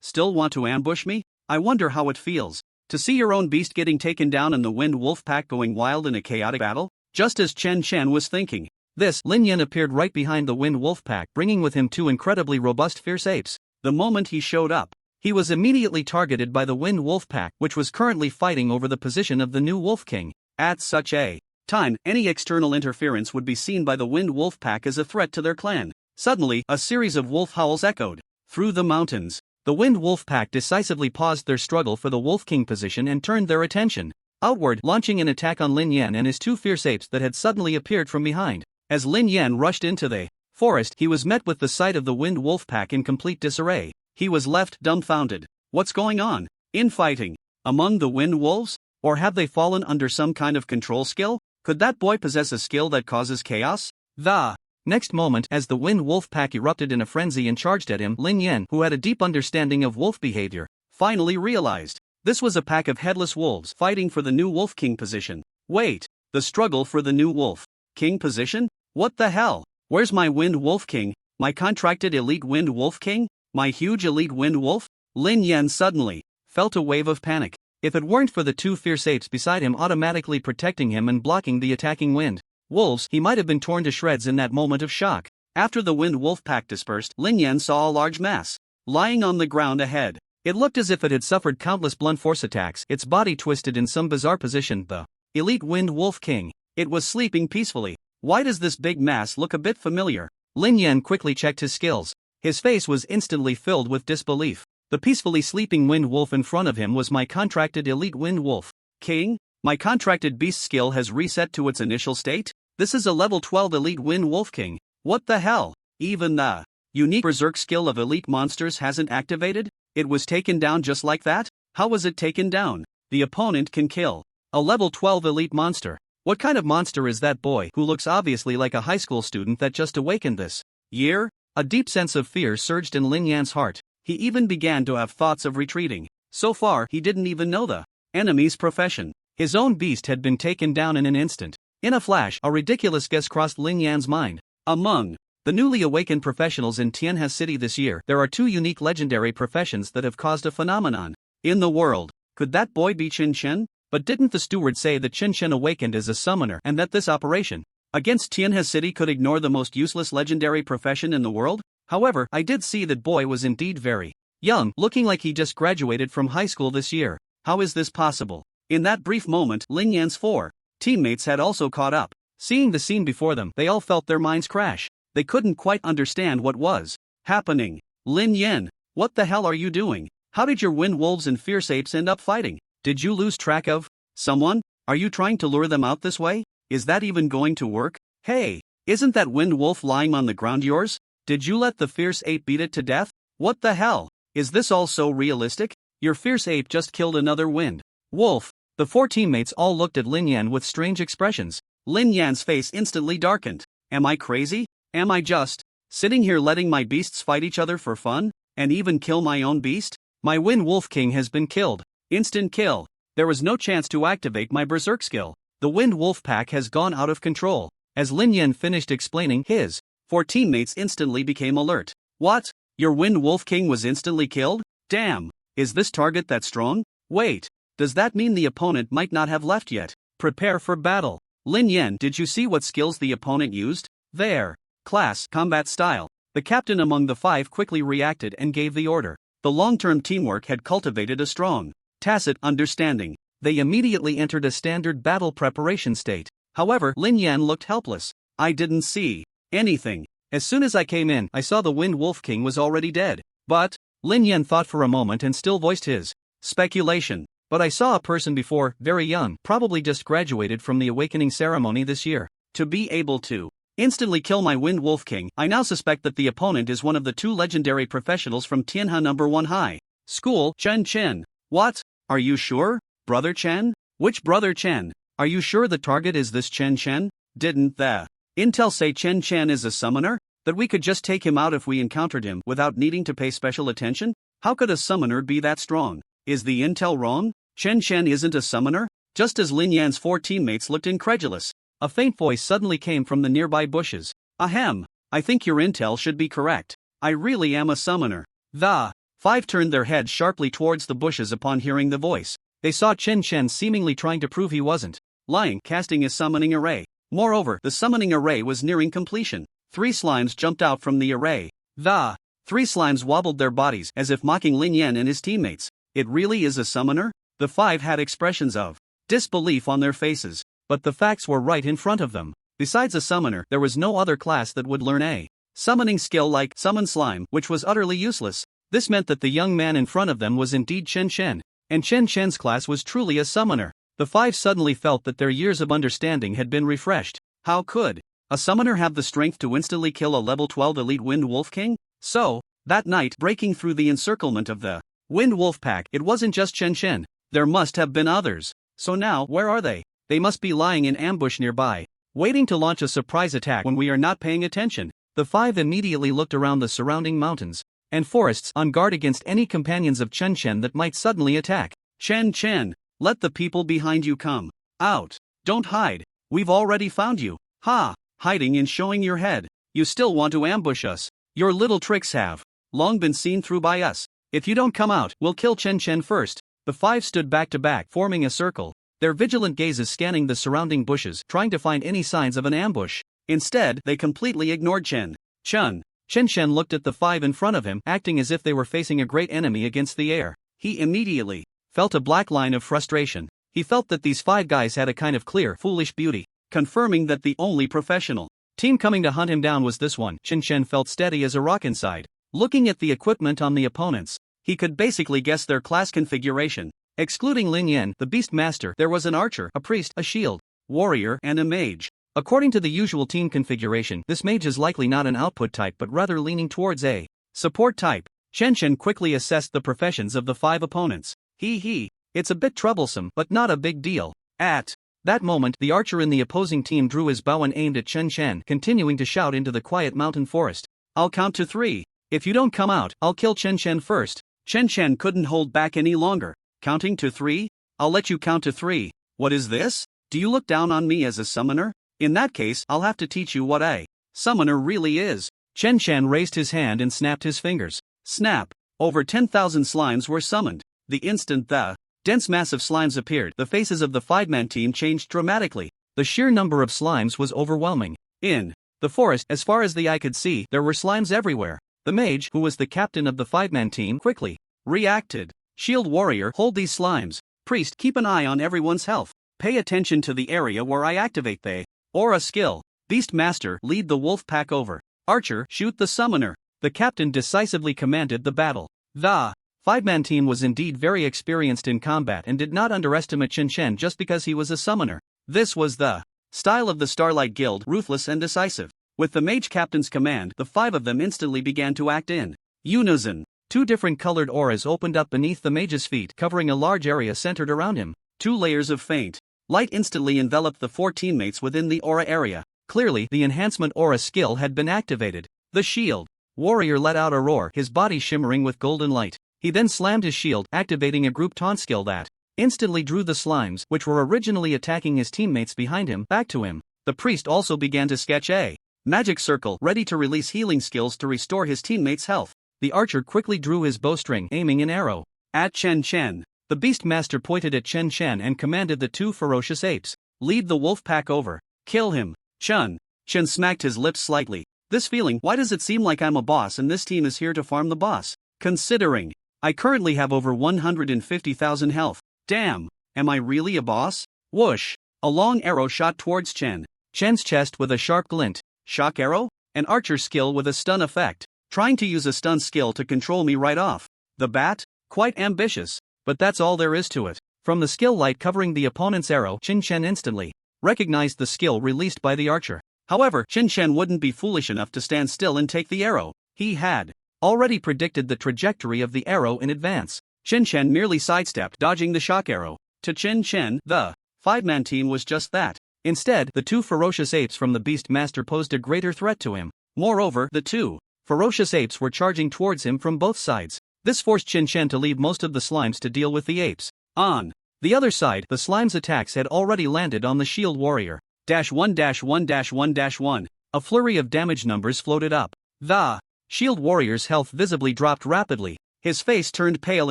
Still want to ambush me? I wonder how it feels to see your own beast getting taken down and the Wind Wolf pack going wild in a chaotic battle. Just as Chen Shen was thinking this, Lin Yan appeared right behind the Wind Wolf pack, bringing with him two incredibly robust fierce apes. The moment he showed up, he was immediately targeted by the Wind Wolf pack, which was currently fighting over the position of the new Wolf King. At such a time, any external interference would be seen by the Wind Wolf pack as a threat to their clan. Suddenly, a series of wolf howls echoed through the mountains. The Wind Wolf pack decisively paused their struggle for the Wolf King position and turned their attention outward, launching an attack on Lin Yan and his two fierce apes that had suddenly appeared from behind. As Lin Yan rushed into the forest, he was met with the sight of the Wind Wolf pack in complete disarray. He was left dumbfounded. What's going on? Infighting among the Wind Wolves? Or have they fallen under some kind of control skill? Could that boy possess a skill that causes chaos? The next moment, as the Wind Wolf pack erupted in a frenzy and charged at him, Lin Yan, who had a deep understanding of wolf behavior, finally realized this was a pack of headless wolves fighting for the new Wolf King position. Wait, the struggle for the new Wolf King position? What the hell? Where's my Wind Wolf King? My contracted elite Wind Wolf King? My huge elite Wind Wolf? Lin Yan suddenly felt a wave of panic. If it weren't for the two fierce apes beside him automatically protecting him and blocking the attacking Wind Wolves, he might have been torn to shreds in that moment of shock. After the Wind Wolf pack dispersed, Lin Yan saw a large mass lying on the ground ahead. It looked as if it had suffered countless blunt force attacks, its body twisted in some bizarre position. The elite Wind Wolf King. It was sleeping peacefully. Why does this big mass look a bit familiar? Lin Yan quickly checked his skills. His face was instantly filled with disbelief. The peacefully sleeping Wind Wolf in front of him was my contracted elite Wind Wolf King? My contracted beast skill has reset to its initial state? This is a level 12 elite Wind Wolf King. What the hell? Even the unique berserk skill of elite monsters hasn't activated? It was taken down just like that? How was it taken down? The opponent can kill a level 12 elite monster. What kind of monster is that boy who looks obviously like a high school student that just awakened this year? A deep sense of fear surged in Lin Yan's heart. He even began to have thoughts of retreating. So far, he didn't even know the enemy's profession. His own beast had been taken down in an instant. In a flash, a ridiculous guess crossed Lin Yan's mind. Among the newly awakened professionals in Tianhe City this year, there are two unique legendary professions that have caused a phenomenon in the world. Could that boy be Qin Shen? But didn't the steward say that Chen Chen awakened as a summoner and that this operation against Tianhe City could ignore the most useless legendary profession in the world? However, I did see that boy was indeed very young, looking like he just graduated from high school this year. How is this possible? In that brief moment, Lin Yan's 4 teammates had also caught up. Seeing the scene before them, they all felt their minds crash. They couldn't quite understand what was happening. Lin Yan, what the hell are you doing? How did your wind wolves and fierce apes end up fighting? Did you lose track of someone? Are you trying to lure them out this way? Is that even going to work? Hey, isn't that wind wolf lying on the ground yours? Did you let the fierce ape beat it to death? What the hell? Is this all so realistic? Your fierce ape just killed another wind wolf. The 4 teammates all looked at Lin Yan with strange expressions. Lin Yan's face instantly darkened. Am I crazy? Am I just sitting here letting my beasts fight each other for fun? And even kill my own beast? My Wind Wolf King has been killed. Instant kill. There was no chance to activate my Berserk skill. The Wind Wolf pack has gone out of control. As Lin Yan finished explaining, his 4 teammates instantly became alert. What? Your Wind Wolf King was instantly killed? Damn. Is this target that strong? Wait. Does that mean the opponent might not have left yet? Prepare for battle. Lin Yan, did you see what skills the opponent used? There. Class, combat style. The captain among the 5 quickly reacted and gave the order. The long-term teamwork had cultivated a strong, tacit understanding. They immediately entered a standard battle preparation state. However, Lin Yan looked helpless. I didn't see anything. As soon as I came in, I saw the Wind Wolf King was already dead. But, Lin Yan thought for a moment and still voiced his speculation. But I saw a person before, very young, probably just graduated from the awakening ceremony this year. To be able to instantly kill my Wind Wolf King, I now suspect that the opponent is one of the 2 legendary professionals from Tianhe No. 1 High School, Chen Chen. What? Are you sure? Brother Chen? Which brother Chen? Are you sure the target is this Chen Chen? Didn't the intel say Chen Chen is a summoner? That we could just take him out if we encountered him without needing to pay special attention? How could a summoner be that strong? Is the intel wrong? Chen Chen isn't a summoner? Just as Lin Yan's 4 teammates looked incredulous, a faint voice suddenly came from the nearby bushes. Ahem, I think your intel should be correct. I really am a summoner. The 5 turned their heads sharply towards the bushes upon hearing the voice. They saw Chen Chen seemingly trying to prove he wasn't lying, casting his summoning array. Moreover, the summoning array was nearing completion. 3 slimes jumped out from the array. The 3 slimes wobbled their bodies as if mocking Lin Yan and his teammates. It really is a summoner? The 5 had expressions of disbelief on their faces, but the facts were right in front of them. Besides a summoner, there was no other class that would learn a summoning skill like Summon Slime, which was utterly useless. This meant that the young man in front of them was indeed Chen Chen, and Chen Chen's class was truly a summoner. The 5 suddenly felt that their years of understanding had been refreshed. How could a summoner have the strength to instantly kill a level 12 elite Wind Wolf King? So, that night, breaking through the encirclement of the Wind Wolf pack, it wasn't just Chen Chen. There must have been others. So now, where are they? They must be lying in ambush nearby, waiting to launch a surprise attack when we are not paying attention. The 5 immediately looked around the surrounding mountains and forests on guard against any companions of Chen Chen that might suddenly attack. Chen Chen, let the people behind you come out. Don't hide. We've already found you. Ha! Hiding and showing your head. You still want to ambush us. Your little tricks have long been seen through by us. If you don't come out, we'll kill Chen Chen first. The 5 stood back to back, forming a circle, their vigilant gazes scanning the surrounding bushes, trying to find any signs of an ambush. Instead, they completely ignored Chen Chen. Chen Chen looked at the 5 in front of him, acting as if they were facing a great enemy against the air. He immediately felt a black line of frustration. He felt that these 5 guys had a kind of clear, foolish beauty, confirming that the only professional team coming to hunt him down was this one. Chen Chen felt steady as a rock inside. Looking at the equipment on the opponents, he could basically guess their class configuration. Excluding Lin Yan, the Beast Master, there was an archer, a priest, a shield warrior, and a mage. According to the usual team configuration, this mage is likely not an output type but rather leaning towards a support type. Chen Chen quickly assessed the professions of the 5 opponents. It's a bit troublesome, but not a big deal. At that moment, the archer in the opposing team drew his bow and aimed at Chen Chen, continuing to shout into the quiet mountain forest. I'll count to 3. If you don't come out, I'll kill Chen Chen first. Chen Chen couldn't hold back any longer. Counting to 3? I'll let you count to 3. What is this? Do you look down on me as a summoner? In that case, I'll have to teach you what a summoner really is. Chen Chen raised his hand and snapped his fingers. Snap! Over 10,000 slimes were summoned. The instant the dense mass of slimes appeared. The faces of the five-man team changed dramatically. The sheer number of slimes was overwhelming. In the forest, as far as the eye could see, there were slimes everywhere. The mage, who was the captain of the five-man team, quickly reacted. Shield warrior, hold these slimes. Priest, keep an eye on everyone's health. Pay attention to the area where I activate the aura skill. Beast master, lead the wolf pack over. Archer, shoot the summoner. The captain decisively commanded the battle. The five-man team was indeed very experienced in combat and did not underestimate Chen Chen just because he was a summoner. This was the style of the Starlight Guild, ruthless and decisive. With the mage captain's command, the five of them instantly began to act in unison. 2 different colored auras opened up beneath the mage's feet, covering a large area centered around him. 2 layers of faint light instantly enveloped the 4 teammates within the aura area. Clearly, the enhancement aura skill had been activated. The shield warrior let out a roar, his body shimmering with golden light. He then slammed his shield, activating a group taunt skill that instantly drew the slimes, which were originally attacking his teammates behind him, back to him. The priest also began to sketch a magic circle, ready to release healing skills to restore his teammates' health. The archer quickly drew his bowstring, aiming an arrow at Chen Chen. The beast master pointed at Chen Chen and commanded the 2 ferocious apes, lead the wolf pack over. Kill him. Chen smacked his lips slightly. This feeling, why does it seem like I'm a boss and this team is here to farm the boss? Considering I currently have over 150,000 health. Damn, am I really a boss? Whoosh! A long arrow shot towards Chen's chest with a sharp glint. Shock arrow? An archer skill with a stun effect. Trying to use a stun skill to control me right off the bat? Quite ambitious. But that's all there is to it. From the skill light covering the opponent's arrow, Chen Chen instantly recognized the skill released by the archer. However, Chen Chen wouldn't be foolish enough to stand still and take the arrow. He had already predicted the trajectory of the arrow in advance. Chen Chen merely sidestepped, dodging the shock arrow. To Chen Chen, the five-man team was just that. Instead, the 2 ferocious apes from the beast master posed a greater threat to him. Moreover, the 2 ferocious apes were charging towards him from both sides. This forced Chen Chen to leave most of the slimes to deal with the apes. On the other side, the slimes' attacks had already landed on the shield warrior. -1-1-1-1. A flurry of damage numbers floated up. The shield warrior's health visibly dropped rapidly. His face turned pale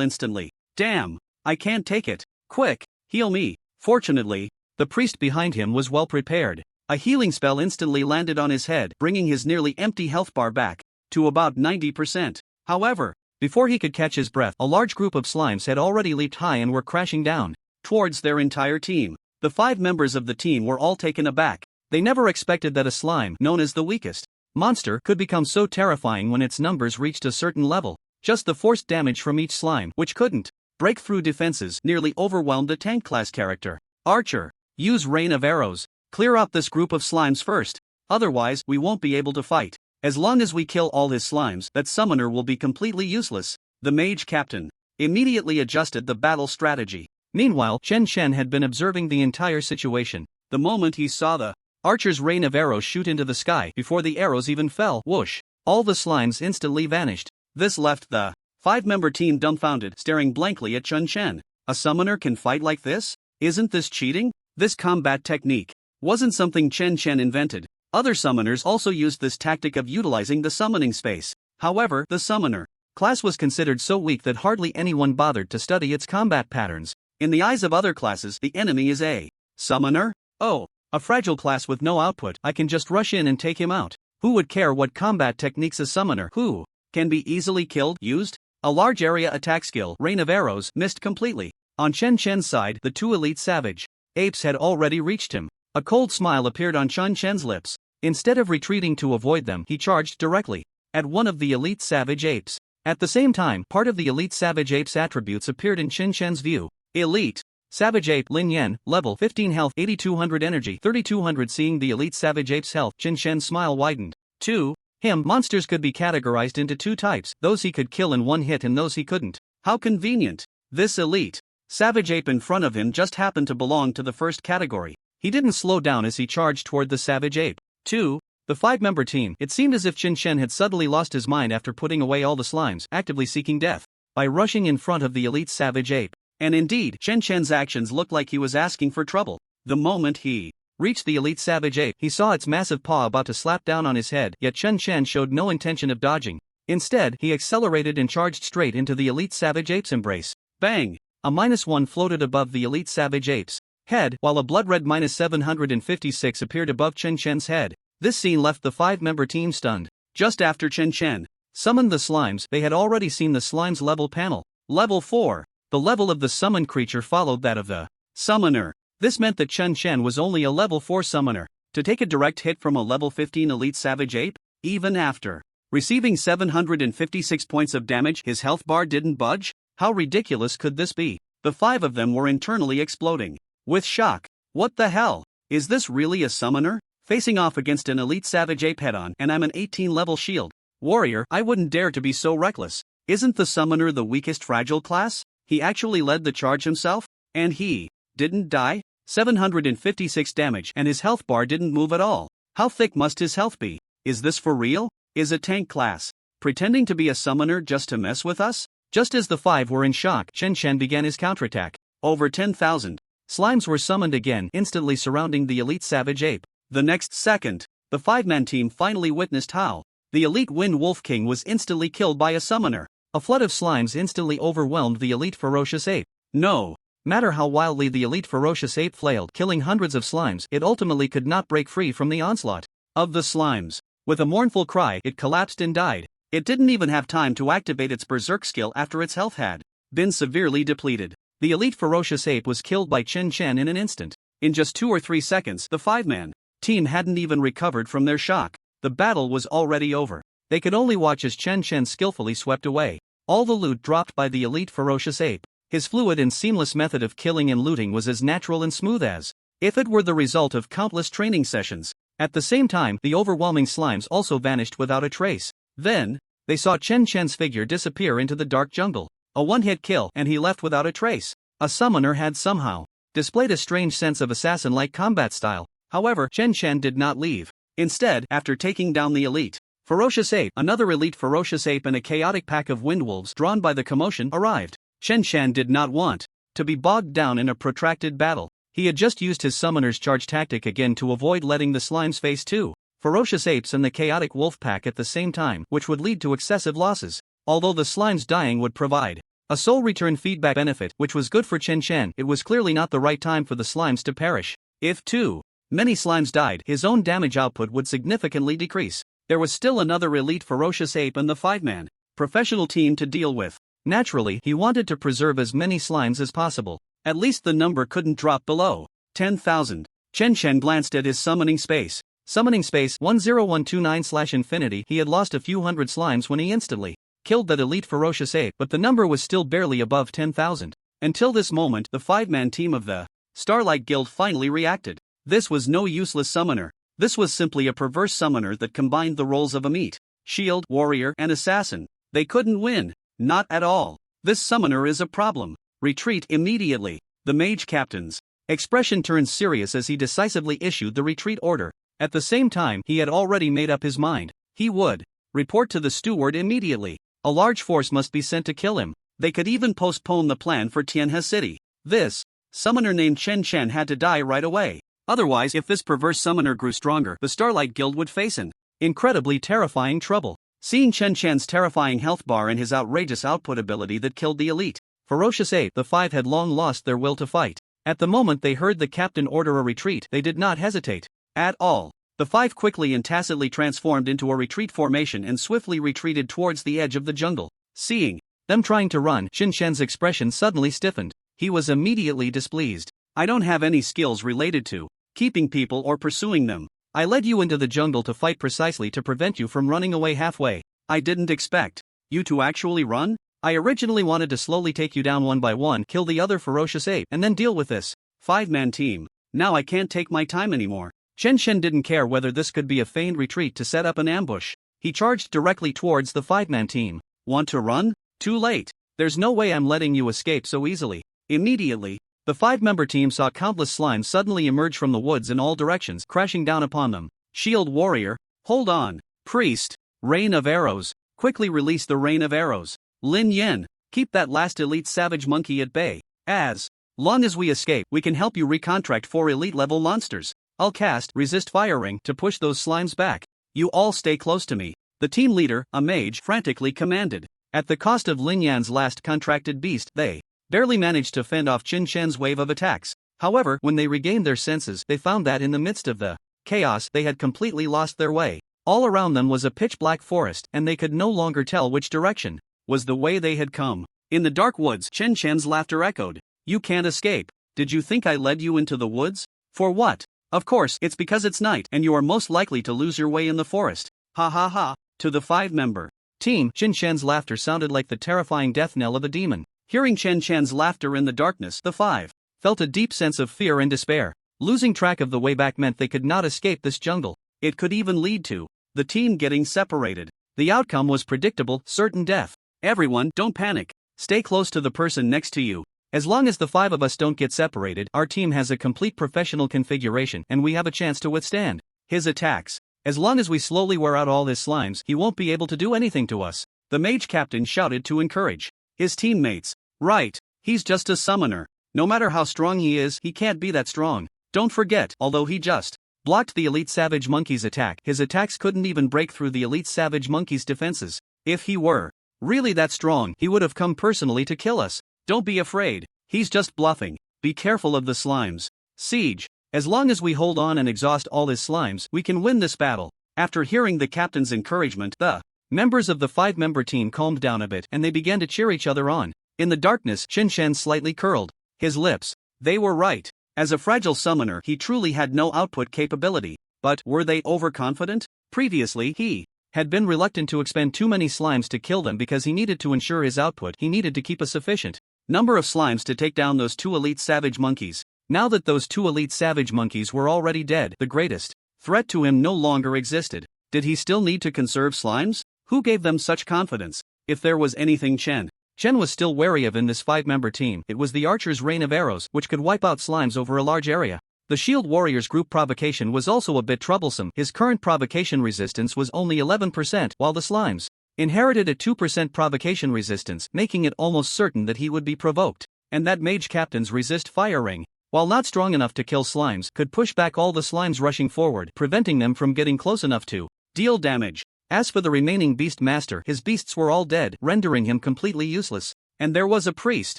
instantly. Damn, I can't take it. Quick, heal me. Fortunately, the priest behind him was well prepared. A healing spell instantly landed on his head, bringing his nearly empty health bar back to about 90%. However, before he could catch his breath, a large group of slimes had already leaped high and were crashing down towards their entire team. The 5 members of the team were all taken aback. They never expected that a slime, known as the weakest monster, could become so terrifying when its numbers reached a certain level. Just the forced damage from each slime, which couldn't break through defenses, nearly overwhelmed the tank class character. Archer, use rain of arrows. Clear out this group of slimes first. Otherwise, we won't be able to fight. As long as we kill all his slimes, that summoner will be completely useless. The mage captain immediately adjusted the battle strategy. Meanwhile, Chen Chen had been observing the entire situation. The moment he saw the archer's rain of arrows shoot into the sky, before the arrows even fell, whoosh, all the slimes instantly vanished. This left the 5-member team dumbfounded, staring blankly at Chen Chen. A summoner can fight like this? Isn't this cheating? This combat technique wasn't something Chen Chen invented. Other summoners also used this tactic of utilizing the summoning space. However, the summoner class was considered so weak that hardly anyone bothered to study its combat patterns. In the eyes of other classes, the enemy is a summoner? Oh, a fragile class with no output. I can just rush in and take him out. Who would care what combat techniques a summoner who can be easily killed used? A large area attack skill, rain of arrows, missed completely. On Chen Chen's side, the 2 elite savage apes had already reached him. A cold smile appeared on Chen Chen's lips. Instead of retreating to avoid them, he charged directly at one of the elite savage apes. At the same time, part of the elite savage ape's attributes appeared in Chen Chen's view. Elite savage ape Lin Yan, level 15 health, 8200 energy, 3200. Seeing the elite savage ape's health, Chen Chen's smile widened. To him, monsters could be categorized into 2 types, those he could kill in one hit and those he couldn't. How convenient. This elite savage ape in front of him just happened to belong to the first category. He didn't slow down as he charged toward the savage ape. The 5-member team. It seemed as if Chen Chen had suddenly lost his mind after putting away all the slimes, actively seeking death by rushing in front of the elite savage ape. And indeed, Chen Chen's actions looked like he was asking for trouble. The moment he reached the elite savage ape, he saw its massive paw about to slap down on his head, yet Chen Chen showed no intention of dodging. Instead, he accelerated and charged straight into the elite savage ape's embrace. Bang! A -1 floated above the elite Savage Ape's head, while a blood-red -756 appeared above Chen Chen's head. This scene left the 5-member team stunned. Just after Chen Chen summoned the slimes, they had already seen the slime's level panel. Level 4. The level of the summoned creature followed that of the summoner. This meant that Chen Chen was only a level 4 summoner. To take a direct hit from a level 15 elite Savage Ape, even after receiving 756 points of damage, his health bar didn't budge? How ridiculous could this be? The 5 of them were internally exploding with shock. What the hell? Is this really a summoner? Facing off against an elite Savage Ape head-on, and I'm an 18-level shield warrior, I wouldn't dare to be so reckless. Isn't the summoner the weakest fragile class? He actually led the charge himself? And he didn't die? 756 damage and his health bar didn't move at all. How thick must his health be? Is this for real? Is a tank class pretending to be a summoner just to mess with us? Just as the 5 were in shock, Chen Chen began his counterattack. Over 10,000 slimes were summoned again, instantly surrounding the elite Savage Ape. The next second, the 5-man team finally witnessed how the elite Wind Wolf King was instantly killed by a summoner. A flood of slimes instantly overwhelmed the elite Ferocious Ape. No matter how wildly the elite Ferocious Ape flailed, killing hundreds of slimes, it ultimately could not break free from the onslaught of the slimes. With a mournful cry, it collapsed and died. It didn't even have time to activate its berserk skill after its health had been severely depleted. The elite Ferocious Ape was killed by Chen Chen in an instant. In just 2 or 3 seconds, the 5-man team hadn't even recovered from their shock. The battle was already over. They could only watch as Chen Chen skillfully swept away all the loot dropped by the elite Ferocious Ape. His fluid and seamless method of killing and looting was as natural and smooth as if it were the result of countless training sessions. At the same time, the overwhelming slimes also vanished without a trace. Then, they saw Chen Chen's figure disappear into the dark jungle. A one-hit kill, and he left without a trace. A summoner had somehow displayed a strange sense of assassin-like combat style. However, Chen Chen did not leave. Instead, after taking down the elite Ferocious Ape, another elite Ferocious Ape and a chaotic pack of windwolves drawn by the commotion arrived. Chen Chen did not want to be bogged down in a protracted battle. He had just used his summoner's charge tactic again to avoid letting the slimes face 2 ferocious apes and the chaotic wolf pack at the same time, which would lead to excessive losses. Although the slimes dying would provide a soul return feedback benefit, which was good for Chen Chen, it was clearly not the right time for the slimes to perish. If too many slimes died, his own damage output would significantly decrease. There was still another elite ferocious ape and the 5-man professional team to deal with. Naturally, he wanted to preserve as many slimes as possible. At least the number couldn't drop below 10,000. Chen Chen glanced at his summoning space. Summoning space 10129/infinity. He had lost a few hundred slimes when he instantly killed that elite ferocious ape, but the number was still barely above 10,000. Until this moment, the 5-man team of the Starlight Guild finally reacted. This was no useless summoner. This was simply a perverse summoner that combined the roles of a meat shield, warrior, and assassin. They couldn't win. Not at all. This summoner is a problem. Retreat immediately. The mage captain's expression turned serious as he decisively issued the retreat order. At the same time, he had already made up his mind. He would report to the steward immediately. A large force must be sent to kill him. They could even postpone the plan for Tianhe City. This summoner named Chen Chen had to die right away. Otherwise, if this perverse summoner grew stronger, the Starlight Guild would face an incredibly terrifying trouble. Seeing Chen Chen's terrifying health bar and his outrageous output ability that killed the elite ferocious ape, the 5 had long lost their will to fight. At the moment they heard the captain order a retreat, they did not hesitate at all. The 5 quickly and tacitly transformed into a retreat formation and swiftly retreated towards the edge of the jungle. Seeing them trying to run, Chen Chen's expression suddenly stiffened. He was immediately displeased. I don't have any skills related to keeping people or pursuing them. I led you into the jungle to fight precisely to prevent you from running away halfway. I didn't expect you to actually run. I originally wanted to slowly take you down one by one, kill the other ferocious ape, and then deal with this 5-man team. Now I can't take my time anymore. Chen Chen didn't care whether this could be a feigned retreat to set up an ambush. He charged directly towards the 5-man team. Want to run? Too late. There's no way I'm letting you escape so easily. Immediately, the 5-member team saw countless slimes suddenly emerge from the woods in all directions, crashing down upon them. Shield warrior, hold on. Priest, rain of arrows, quickly release the rain of arrows. Lin Yen, keep that last elite savage monkey at bay. As long as we escape, we can help you recontract 4 elite level monsters. I'll cast resist fire ring to push those slimes back. You all stay close to me. The team leader, a mage, frantically commanded. At the cost of Lin Yan's last contracted beast, they barely managed to fend off Qin Shen's wave of attacks. However, when they regained their senses, they found that in the midst of the chaos, they had completely lost their way. All around them was a pitch-black forest, and they could no longer tell which direction was the way they had come. In the dark woods, Qin Shen's laughter echoed. You can't escape. Did you think I led you into the woods? For what? Of course, it's because it's night, and you are most likely to lose your way in the forest. Ha ha ha. To the 5-member team, Qin Shen's laughter sounded like the terrifying death knell of a demon. Hearing Qin Shen's laughter in the darkness, the 5 felt a deep sense of fear and despair. Losing track of the way back meant they could not escape this jungle. It could even lead to the team getting separated. The outcome was predictable, certain death. Everyone, don't panic. Stay close to the person next to you. As long as the 5 of us don't get separated, our team has a complete professional configuration and we have a chance to withstand his attacks. As long as we slowly wear out all his slimes, he won't be able to do anything to us. The mage captain shouted to encourage his teammates. Right, he's just a summoner. No matter how strong he is, he can't be that strong. Don't forget, although he just blocked the elite savage monkey's attack, his attacks couldn't even break through the elite savage monkey's defenses. If he were really that strong, he would have come personally to kill us. Don't be afraid, he's just bluffing. Be careful of the slimes. Siege. As long as we hold on and exhaust all his slimes, we can win this battle. After hearing the captain's encouragement, the members of the 5-member team calmed down a bit and they began to cheer each other on. In the darkness, Qin Shen slightly curled his lips. They were right. As a fragile summoner, he truly had no output capability. But were they overconfident? Previously, he had been reluctant to expend too many slimes to kill them because he needed to ensure his output. He needed to keep a sufficient number of slimes to take down those 2 elite savage monkeys. Now that those 2 elite savage monkeys were already dead, the greatest threat to him no longer existed. Did he still need to conserve slimes? Who gave them such confidence? If there was anything Chen was still wary of in this 5-member team, it was the archer's rain of arrows, which could wipe out slimes over a large area. The shield warrior's group provocation was also a bit troublesome. His current provocation resistance was only 11%, while the slimes inherited a 2% provocation resistance, making it almost certain that he would be provoked. And that mage captain's resist fire ring, while not strong enough to kill slimes, could push back all the slimes rushing forward, preventing them from getting close enough to deal damage. As for the remaining beast master, his beasts were all dead, rendering him completely useless. And there was a priest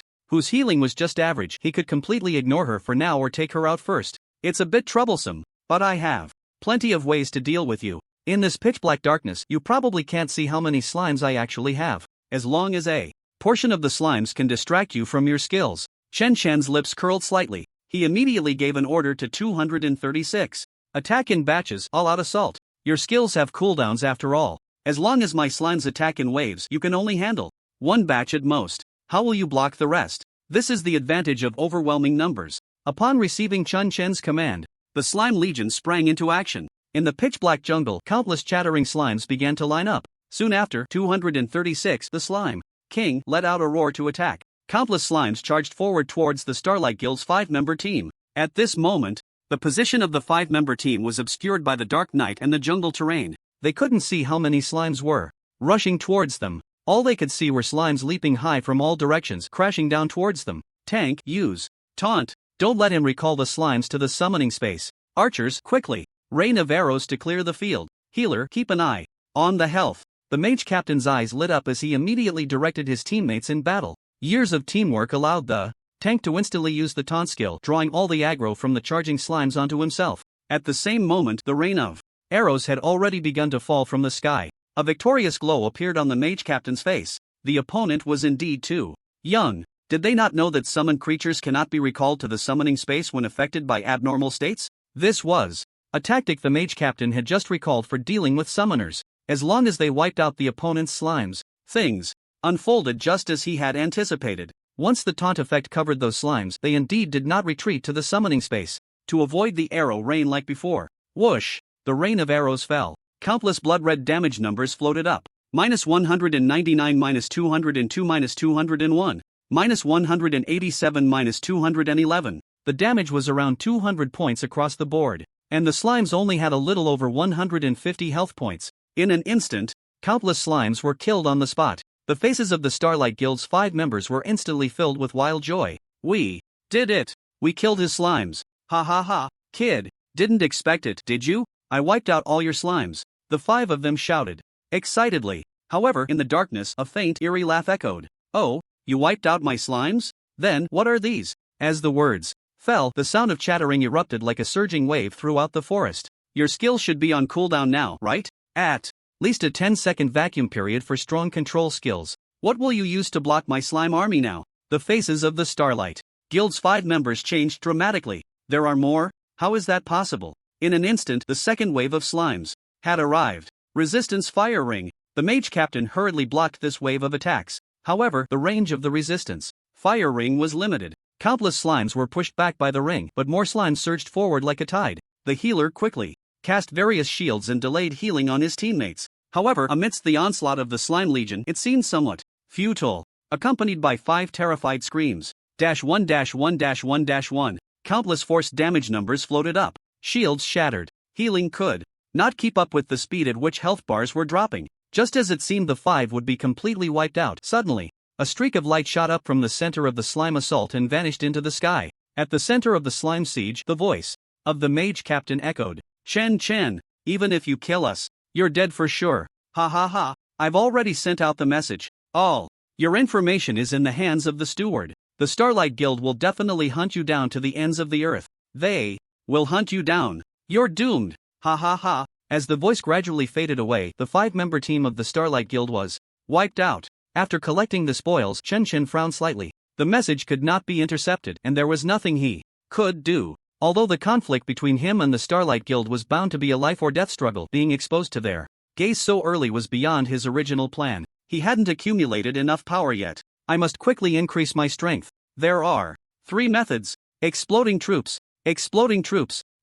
whose healing was just average. He could completely ignore her for now or take her out first. It's a bit troublesome, but I have plenty of ways to deal with you. In this pitch-black darkness, you probably can't see how many slimes I actually have. As long as a portion of the slimes can distract you from your skills. Qin Shen's lips curled slightly. He immediately gave an order to 236. Attack in batches, all-out assault. Your skills have cooldowns after all. As long as my slimes attack in waves, you can only handle 1 batch at most. How will you block the rest? This is the advantage of overwhelming numbers. Upon receiving Qin Shen's command, the slime legion sprang into action. In the pitch-black jungle, countless chattering slimes began to line up. Soon after, 236, the slime king let out a roar to attack. Countless slimes charged forward towards the Starlight Guild's 5-member team. At this moment, the position of the 5-member team was obscured by the dark night and the jungle terrain. They couldn't see how many slimes were rushing towards them. All they could see were slimes leaping high from all directions, crashing down towards them. Tank, use taunt. Don't let him recall the slimes to the summoning space. Archers, quickly rain of arrows to clear the field. Healer, keep an eye on the health. The mage captain's eyes lit up as he immediately directed his teammates in battle. Years of teamwork allowed the tank to instantly use the taunt skill, drawing all the aggro from the charging slimes onto himself. At the same moment, the rain of arrows had already begun to fall from the sky. A victorious glow appeared on the mage captain's face. The opponent was indeed too young. Did they not know that summoned creatures cannot be recalled to the summoning space when affected by abnormal states? This was a tactic the mage captain had just recalled for dealing with summoners. As long as they wiped out the opponent's slimes, things unfolded just as he had anticipated. Once the taunt effect covered those slimes, they indeed did not retreat to the summoning space to avoid the arrow rain like before. Whoosh! The rain of arrows fell. Countless blood-red damage numbers floated up. -199, -202, -201, -187, -211. The damage was around 200 points across the board, and the slimes only had a little over 150 health points. In an instant, countless slimes were killed on the spot. The faces of the Starlight Guild's 5 members were instantly filled with wild joy. We did it! We killed his slimes! Ha ha ha! Kid, didn't expect it, did you? I wiped out all your slimes. The 5 of them shouted excitedly. However, in the darkness, a faint, eerie laugh echoed. Oh, you wiped out my slimes? Then, what are these? As the words fell, the sound of chattering erupted like a surging wave throughout the forest. Your skill should be on cooldown now, right? At least a 10-second vacuum period for strong control skills. What will you use to block my slime army now? The faces of the Starlight Guild's 5 members changed dramatically. There are more? How is that possible? In an instant, the second wave of slimes had arrived. Resistance Fire Ring. The mage captain hurriedly blocked this wave of attacks. However, the range of the resistance Fire Ring was limited. Countless slimes were pushed back by the ring, but more slimes surged forward like a tide. The healer quickly cast various shields and delayed healing on his teammates. However, amidst the onslaught of the slime legion, it seemed somewhat futile. Accompanied by 5 terrified screams. -1-1-1-1. Countless force damage numbers floated up. Shields shattered. Healing could not keep up with the speed at which health bars were dropping. Just as it seemed the 5 would be completely wiped out, suddenly, a streak of light shot up from the center of the slime assault and vanished into the sky. At the center of the slime siege, the voice of the mage captain echoed. Chen Chen, even if you kill us, you're dead for sure. Ha ha ha, I've already sent out the message. All your information is in the hands of the steward. The Starlight Guild will definitely hunt you down to the ends of the earth. They will hunt you down. You're doomed. Ha ha ha. As the voice gradually faded away, the 5-member team of the Starlight Guild was wiped out. After collecting the spoils, Chen Chen frowned slightly. The message could not be intercepted, and there was nothing he could do. Although the conflict between him and the Starlight Guild was bound to be a life-or-death struggle, being exposed to their gaze so early was beyond his original plan. He hadn't accumulated enough power yet. I must quickly increase my strength. There are 3 methods: exploding troops,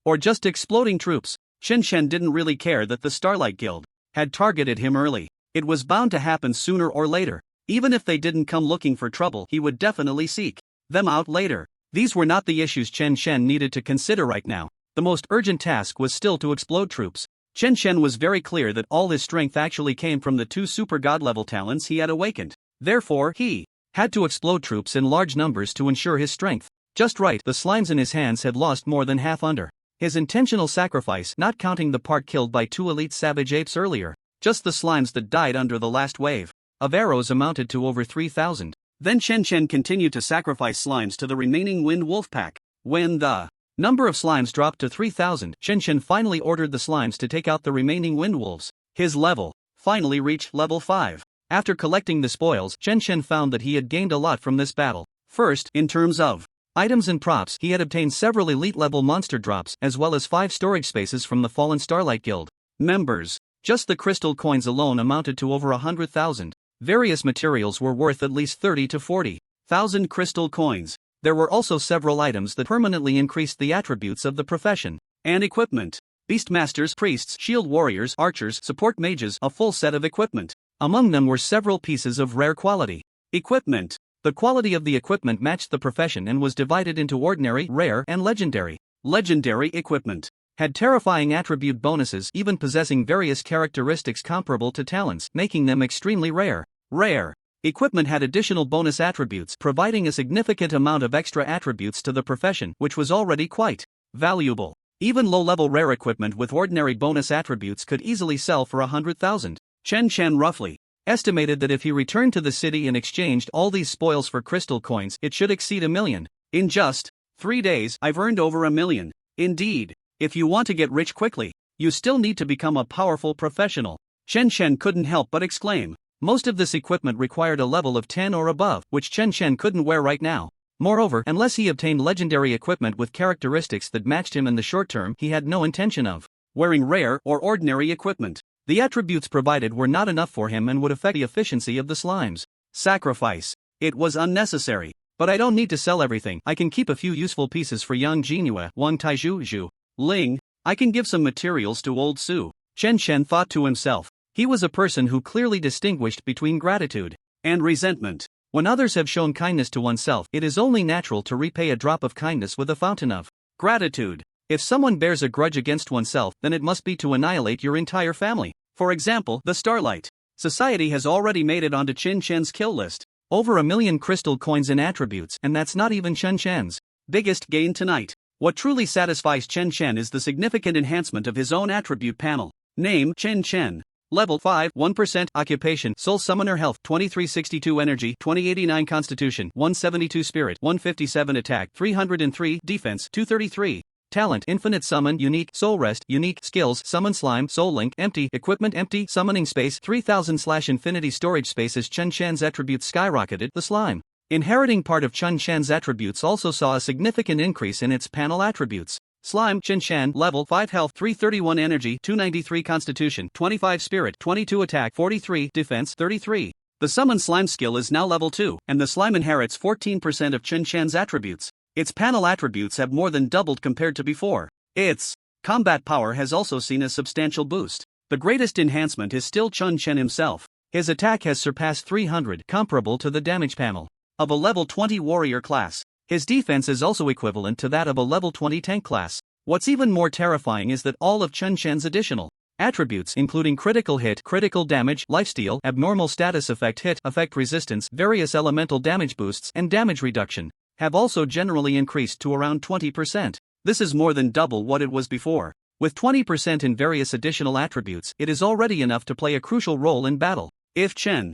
or just exploding troops. Chen Chen didn't really care that the Starlight Guild had targeted him early. It was bound to happen sooner or later. Even if they didn't come looking for trouble, he would definitely seek them out later. These were not the issues Chen Chen needed to consider right now. The most urgent task was still to explode troops. Chen Chen was very clear that all his strength actually came from the 2 super god-level talents he had awakened. Therefore, he had to explode troops in large numbers to ensure his strength. Just right, the slimes in his hands had lost more than half under his intentional sacrifice, not counting the part killed by 2 elite savage apes earlier. Just the slimes that died under the last wave of arrows amounted to over 3,000. Then Chen Chen continued to sacrifice slimes to the remaining Wind Wolf pack. When the number of slimes dropped to 3,000, Chen Chen finally ordered the slimes to take out the remaining Wind Wolves. His level finally reached level 5. After collecting the spoils, Chen Chen found that he had gained a lot from this battle. First, in terms of items and props, he had obtained several elite-level monster drops, as well as 5 storage spaces from the fallen Starlight Guild members. Just the crystal coins alone amounted to over 100,000. Various materials were worth at least 30 to 40,000 crystal coins. There were also several items that permanently increased the attributes of the profession and equipment. Beastmasters, priests, shield warriors, archers, support mages, a full set of equipment. Among them were several pieces of rare quality equipment. The quality of the equipment matched the profession and was divided into ordinary, rare, and legendary. Legendary equipment had terrifying attribute bonuses, even possessing various characteristics comparable to talents, making them extremely rare. Rare equipment had additional bonus attributes, providing a significant amount of extra attributes to the profession, which was already quite valuable. Even low-level rare equipment with ordinary bonus attributes could easily sell for 100,000. Chen Chen roughly estimated that if he returned to the city and exchanged all these spoils for crystal coins, it should exceed 1 million. In just 3 days, I've earned over 1 million. Indeed, if you want to get rich quickly, you still need to become a powerful professional. Chen Chen couldn't help but exclaim. Most of this equipment required a level of 10 or above, which Chen Chen couldn't wear right now. Moreover, unless he obtained legendary equipment with characteristics that matched him in the short term, he had no intention of wearing rare or ordinary equipment. The attributes provided were not enough for him and would affect the efficiency of the slimes. Sacrifice. It was unnecessary. But I don't need to sell everything. I can keep a few useful pieces for young Jinhua, Wang Taizhu, Ling. I can give some materials to old Su. Chen Chen thought to himself. He was a person who clearly distinguished between gratitude and resentment. When others have shown kindness to oneself, it is only natural to repay a drop of kindness with a fountain of gratitude. If someone bears a grudge against oneself, then it must be to annihilate your entire family. For example, the Starlight Society has already made it onto Chen Chen's kill list. Over 1 million crystal coins and attributes, and that's not even Chen Chen's biggest gain tonight. What truly satisfies Chen Chen is the significant enhancement of his own attribute panel. Name: Chen Chen. Level 5, 1% Occupation, Soul Summoner Health, 2362 Energy, 2089 Constitution, 172 Spirit, 157 Attack, 303 Defense, 233. Talent, Infinite Summon, Unique, Soul Rest, Unique, Skills, Summon Slime, Soul Link, Empty, Equipment Empty, Summoning Space, 3000/Infinity Storage Space. As Chen Shan's attributes skyrocketed, the slime inheriting part of Chen Shan's attributes also saw a significant increase in its panel attributes. Slime, Chen Shan, Level 5 Health, 331 Energy, 293 Constitution, 25 Spirit, 22 Attack, 43 Defense, 33. The Summon Slime skill is now level 2, and the slime inherits 14% of Chen Shan's attributes. Its panel attributes have more than doubled compared to before. Its combat power has also seen a substantial boost. The greatest enhancement is still Chen Shan himself. His attack has surpassed 300, comparable to the damage panel of a level 20 warrior class. His defense is also equivalent to that of a level 20 tank class. What's even more terrifying is that all of Chen Shan's additional attributes, including critical hit, critical damage, lifesteal, abnormal status effect, hit effect resistance, various elemental damage boosts, and damage reduction, have also generally increased to around 20%. This is more than double what it was before. With 20% in various additional attributes, it is already enough to play a crucial role in battle. If Chen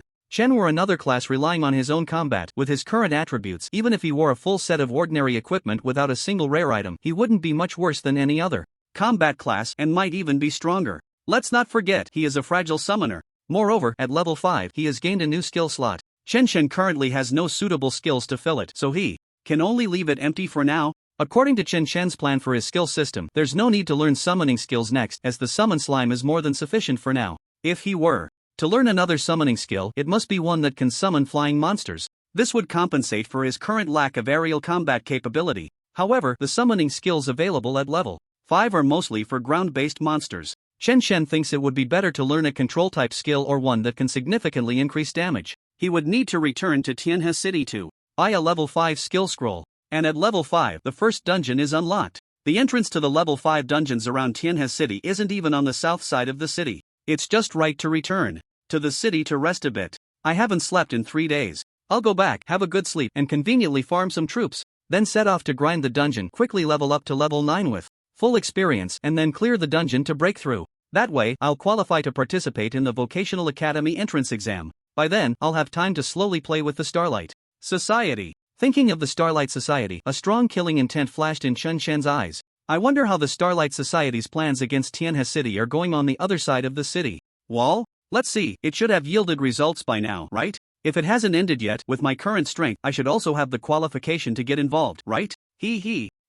were another class relying on his own combat with his current attributes, even if he wore a full set of ordinary equipment without a single rare item, he wouldn't be much worse than any other combat class and might even be stronger. Let's not forget, he is a fragile summoner. Moreover, at level 5, he has gained a new skill slot. Chen Shan currently has no suitable skills to fill it, so he can only leave it empty for now. According to Chen Shan's plan for his skill system, there's no need to learn summoning skills next, as the summon slime is more than sufficient for now. If he were to learn another summoning skill, it must be one that can summon flying monsters. This would compensate for his current lack of aerial combat capability. However, the summoning skills available at level 5 are mostly for ground-based monsters. Chen Shan thinks it would be better to learn a control-type skill or one that can significantly increase damage. He would need to return to Tianhe City to buy a level 5 skill scroll. And at level 5, the first dungeon is unlocked. The entrance to the level 5 dungeons around Tianhe City isn't even on the south side of the city. It's just right to return to the city to rest a bit. I haven't slept in 3 days. I'll go back, have a good sleep, and conveniently farm some troops. Then set off to grind the dungeon, quickly level up to level 9 with full experience, and then clear the dungeon to break through. That way, I'll qualify to participate in the Vocational Academy entrance exam. By then, I'll have time to slowly play with the Starlight Society. Thinking of the Starlight Society, a strong killing intent flashed in Chen Shan's eyes. I wonder how the Starlight Society's plans against Tianhe City are going on the other side of the city wall. Let's see, it should have yielded results by now, right? If it hasn't ended yet, with my current strength, I should also have the qualification to get involved, right?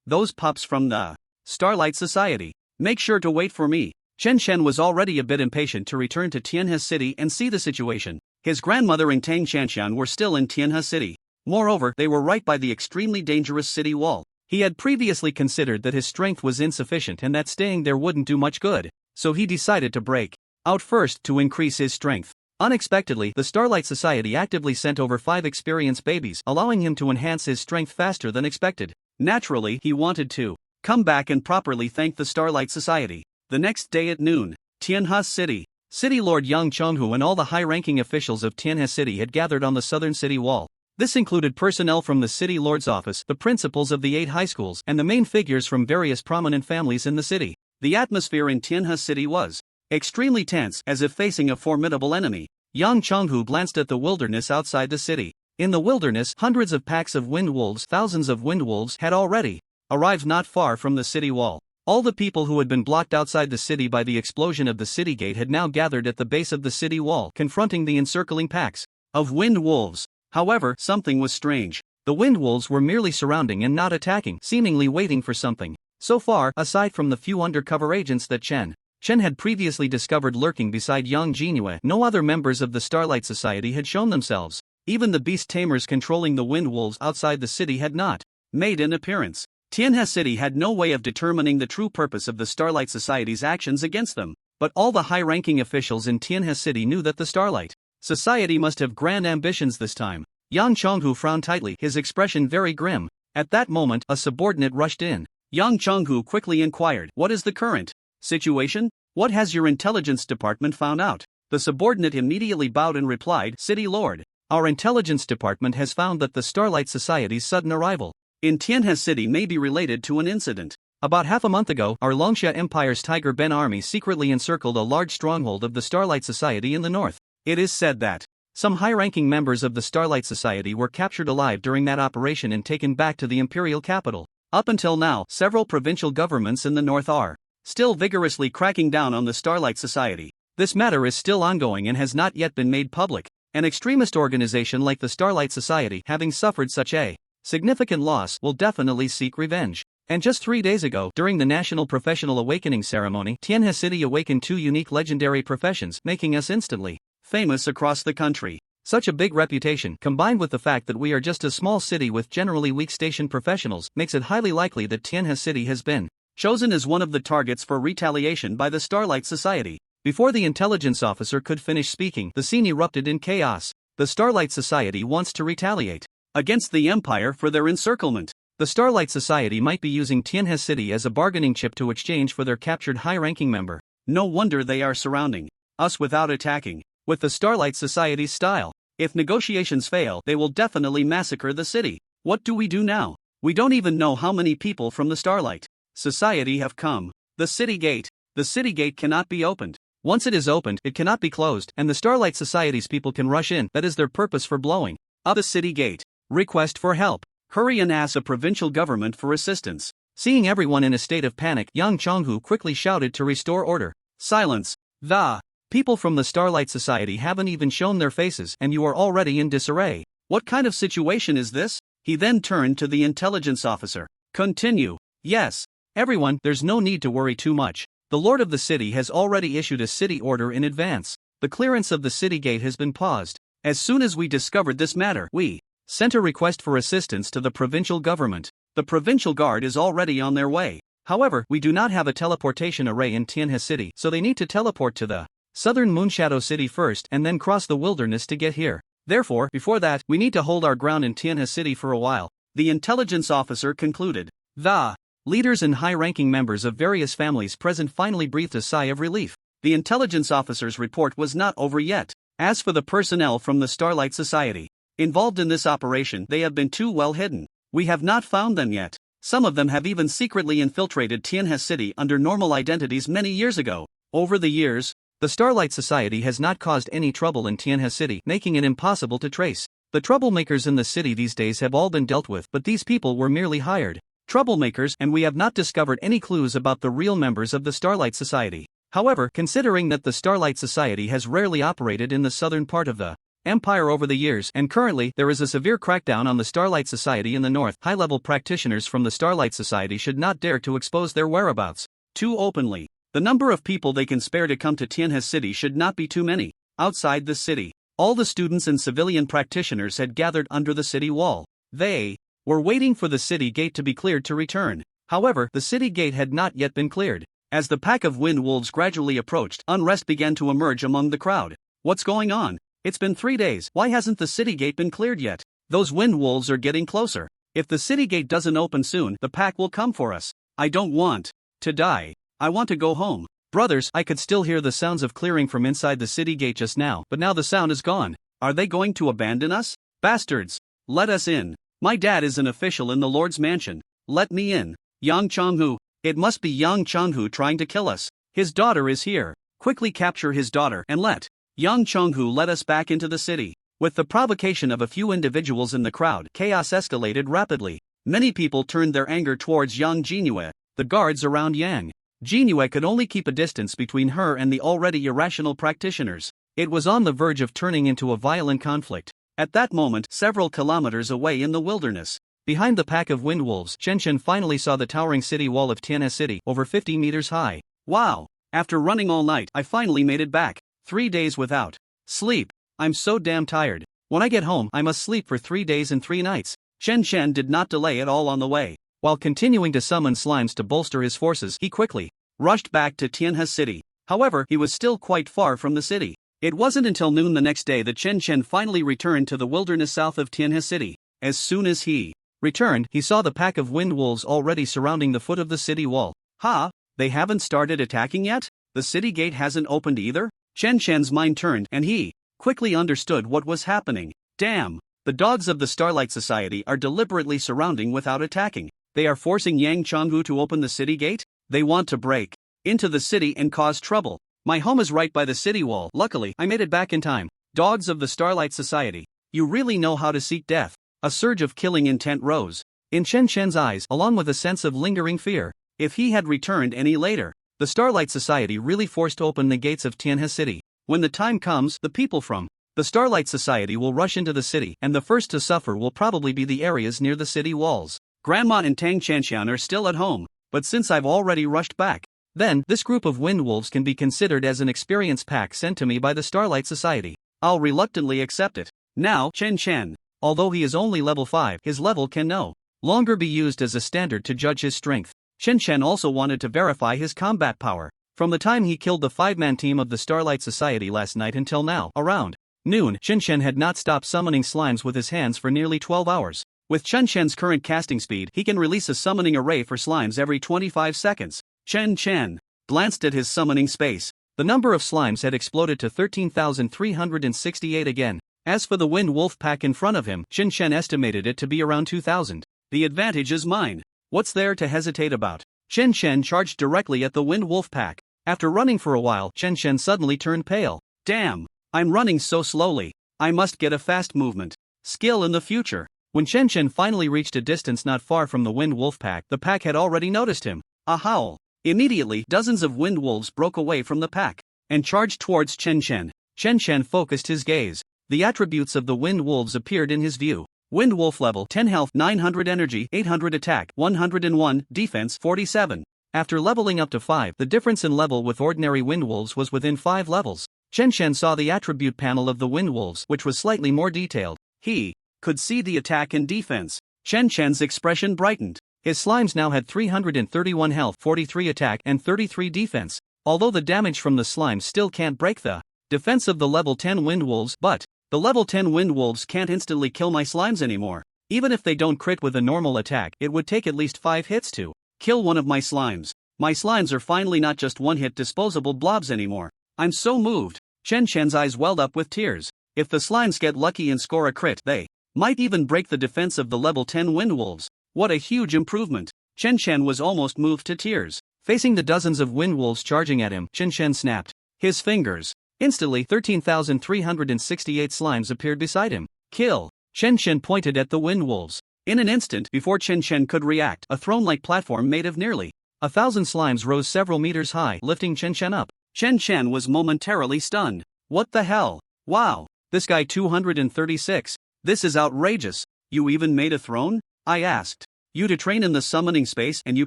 Those pups from the Starlight Society. Make sure to wait for me. Chen Shan was already a bit impatient to return to Tianhe City and see the situation. His grandmother and Tang Shanshan were still in Tianhe City. Moreover, they were right by the extremely dangerous city wall. He had previously considered that his strength was insufficient and that staying there wouldn't do much good, so he decided to break out first to increase his strength. Unexpectedly, the Starlight Society actively sent over 5 experienced babies, allowing him to enhance his strength faster than expected. Naturally, he wanted to come back and properly thank the Starlight Society. The next day at noon, Tianhe City. City Lord Yang Chonghu and all the high-ranking officials of Tianhe City had gathered on the southern city wall. This included personnel from the city lord's office, the principals of the 8 high schools, and the main figures from various prominent families in the city. The atmosphere in Tianhe City was extremely tense, as if facing a formidable enemy. Yang Chonghu glanced at the wilderness outside the city. In the wilderness, hundreds of packs of wind wolves, thousands of wind wolves, had already arrived not far from the city wall. All the people who had been blocked outside the city by the explosion of the city gate had now gathered at the base of the city wall, confronting the encircling packs of wind wolves. However, something was strange. The wind wolves were merely surrounding and not attacking, seemingly waiting for something. So far, aside from the few undercover agents that Chen had previously discovered lurking beside Yang Jinue, no other members of the Starlight Society had shown themselves. Even the beast tamers controlling the wind wolves outside the city had not made an appearance. Tianhe City had no way of determining the true purpose of the Starlight Society's actions against them, but all the high-ranking officials in Tianhe City knew that the Starlight Society must have grand ambitions this time. Yang Chonghu frowned tightly, his expression very grim. At that moment, a subordinate rushed in. Yang Chonghu quickly inquired, "What is the current situation? What has your intelligence department found out?" The subordinate immediately bowed and replied, "City Lord, our intelligence department has found that the Starlight Society's sudden arrival in Tianhe City may be related to an incident About half a month ago, our Longsha Empire's Tiger Ben army secretly encircled a large stronghold of the Starlight Society in the north. It is said that some high-ranking members of the Starlight Society were captured alive during that operation and taken back to the imperial capital. Up until now, several provincial governments in the north are still vigorously cracking down on the Starlight Society. This matter is still ongoing and has not yet been made public. An extremist organization like the Starlight Society, having suffered such a significant loss, will definitely seek revenge. And just 3 days ago, during the National Professional Awakening Ceremony, Tianhe City awakened 2 unique legendary professions, making us instantly famous across the country. Such a big reputation, combined with the fact that we are just a small city with generally weak station professionals, makes it highly likely that Tianhe City has been chosen as one of the targets for retaliation by the Starlight Society. Before the intelligence officer could finish speaking, the scene erupted in chaos. The Starlight Society wants to retaliate against the Empire for their encirclement. The Starlight Society might be using Tianhe City as a bargaining chip to exchange for their captured high-ranking member. No wonder they are surrounding us without attacking. With the Starlight Society's style, if negotiations fail, they will definitely massacre the city. What do we do now? We don't even know how many people from the Starlight Society have come. The city gate. The city gate cannot be opened. Once it is opened, it cannot be closed, and the Starlight Society's people can rush in. That is their purpose for blowing up the city gate. Request for help. Hurry and ask a provincial government for assistance. Seeing everyone in a state of panic, Yang Chonghu quickly shouted to restore order. Silence. The people from the Starlight Society haven't even shown their faces, and you are already in disarray. What kind of situation is this? He then turned to the intelligence officer. Continue. Yes. Everyone, there's no need to worry too much. The Lord of the City has already issued a city order in advance. The clearance of the city gate has been paused. As soon as we discovered this matter, we sent a request for assistance to the provincial government. The provincial guard is already on their way. However, we do not have a teleportation array in Tianhe City, so they need to teleport to the southern Moonshadow City first and then cross the wilderness to get here. Therefore, before that, we need to hold our ground in Tianhe City for a while. The intelligence officer concluded. The leaders and high-ranking members of various families present finally breathed a sigh of relief. The intelligence officer's report was not over yet. As for the personnel from the Starlight Society involved in this operation, they have been too well hidden. We have not found them yet. Some of them have even secretly infiltrated Tianhe City under normal identities many years ago. Over the years, the Starlight Society has not caused any trouble in Tianhe City, making it impossible to trace. The troublemakers in the city these days have all been dealt with, but these people were merely hired troublemakers, and we have not discovered any clues about the real members of the Starlight Society. However, considering that the Starlight Society has rarely operated in the southern part of the Empire over the years, and currently there is a severe crackdown on the Starlight Society in the north, high-level practitioners from the Starlight Society should not dare to expose their whereabouts too openly. The number of people they can spare to come to Tianhe City should not be too many. Outside the city, all the students and civilian practitioners had gathered under the city wall. They were waiting for the city gate to be cleared to return. However, the city gate had not yet been cleared. As the pack of wind wolves gradually approached, unrest began to emerge among the crowd. What's going on? It's been 3 days, why hasn't the city gate been cleared yet? Those wind wolves are getting closer. If the city gate doesn't open soon, the pack will come for us. I don't want to die. I want to go home. Brothers, I could still hear the sounds of clearing from inside the city gate just now, but now the sound is gone. Are they going to abandon us? Bastards! Let us in. My dad is an official in the Lord's mansion. Let me in. Yang Chonghu. It must be Yang Chonghu trying to kill us. His daughter is here. Quickly capture his daughter and let Yang Chonghu let us back into the city. With the provocation of a few individuals in the crowd, chaos escalated rapidly. Many people turned their anger towards Yang Jinhue. The guards around Yang Jinhue could only keep a distance between her and the already irrational practitioners. It was on the verge of turning into a violent conflict. At that moment, several kilometers away in the wilderness, behind the pack of wind wolves, Chen finally saw the towering city wall of Tianhe City, over 50 meters high. Wow! After running all night, I finally made it back. 3 days without sleep. I'm so damn tired. When I get home, I must sleep for 3 days and 3 nights. Chen did not delay at all on the way. While continuing to summon slimes to bolster his forces, he quickly rushed back to Tianhe City. However, he was still quite far from the city. It wasn't until noon the next day that Chen finally returned to the wilderness south of Tianhe City. As soon as he returned, he saw the pack of wind wolves already surrounding the foot of the city wall. Ha! They haven't started attacking yet? The city gate hasn't opened either? Chen's mind turned and he quickly understood what was happening. Damn! The dogs of the Starlight Society are deliberately surrounding without attacking. They are forcing Yang Changwu to open the city gate? They want to break into the city and cause trouble. My home is right by the city wall. Luckily, I made it back in time. Dogs of the Starlight Society. You really know how to seek death. A surge of killing intent rose in Chen Chen's eyes, along with a sense of lingering fear. If he had returned any later, the Starlight Society really forced open the gates of Tianhe City. When the time comes, the people from the Starlight Society will rush into the city, and the first to suffer will probably be the areas near the city walls. Grandma and Tang Chanxian are still at home, but since I've already rushed back, then this group of wind wolves can be considered as an experience pack sent to me by the Starlight Society. I'll reluctantly accept it. Now, Chen Chen, although he is only level 5, his level can no longer be used as a standard to judge his strength. Chen Chen also wanted to verify his combat power. From the time he killed the 5-man team of the Starlight Society last night until now, around noon, Chen Chen had not stopped summoning slimes with his hands for nearly 12 hours. With Chen Chen's current casting speed, he can release a summoning array for slimes every 25 seconds. Chen Chen glanced at his summoning space. The number of slimes had exploded to 13,368 again. As for the wind wolf pack in front of him, Chen Chen estimated it to be around 2,000. The advantage is mine. What's there to hesitate about? Chen Chen charged directly at the wind wolf pack. After running for a while, Chen Chen suddenly turned pale. Damn, I'm running so slowly. I must get a fast movement skill in the future. When Chen Chen finally reached a distance not far from the wind wolf pack, the pack had already noticed him. A howl. Immediately, dozens of wind wolves broke away from the pack and charged towards Chen Chen. Chen Chen focused his gaze. The attributes of the wind wolves appeared in his view. Wind wolf level 10 health, 900 energy, 800 attack, 101 defense, 47. After leveling up to 5, the difference in level with ordinary wind wolves was within 5 levels. Chen Chen saw the attribute panel of the wind wolves, which was slightly more detailed. He could see the attack and defense. Chen Chen's expression brightened. His slimes now had 331 health, 43 attack, and 33 defense. Although the damage from the slimes still can't break the defense of the level 10 wind wolves, but the level 10 wind wolves can't instantly kill my slimes anymore. Even if they don't crit with a normal attack, it would take at least 5 hits to kill one of my slimes. My slimes are finally not just one-hit disposable blobs anymore. I'm so moved. Chen Chen's eyes welled up with tears. If the slimes get lucky and score a crit, they might even break the defense of the level 10 wind wolves. What a huge improvement. Chen Chen was almost moved to tears. Facing the dozens of wind wolves charging at him, Chen Chen snapped his fingers. Instantly, 13,368 slimes appeared beside him. Kill. Chen Chen pointed at the wind wolves. In an instant, before Chen Chen could react, a throne-like platform made of nearly 1,000 slimes rose several meters high, lifting Chen Chen up. Chen Chen was momentarily stunned. What the hell? Wow. This guy 236. This is outrageous. You even made a throne? I asked you to train in the summoning space and you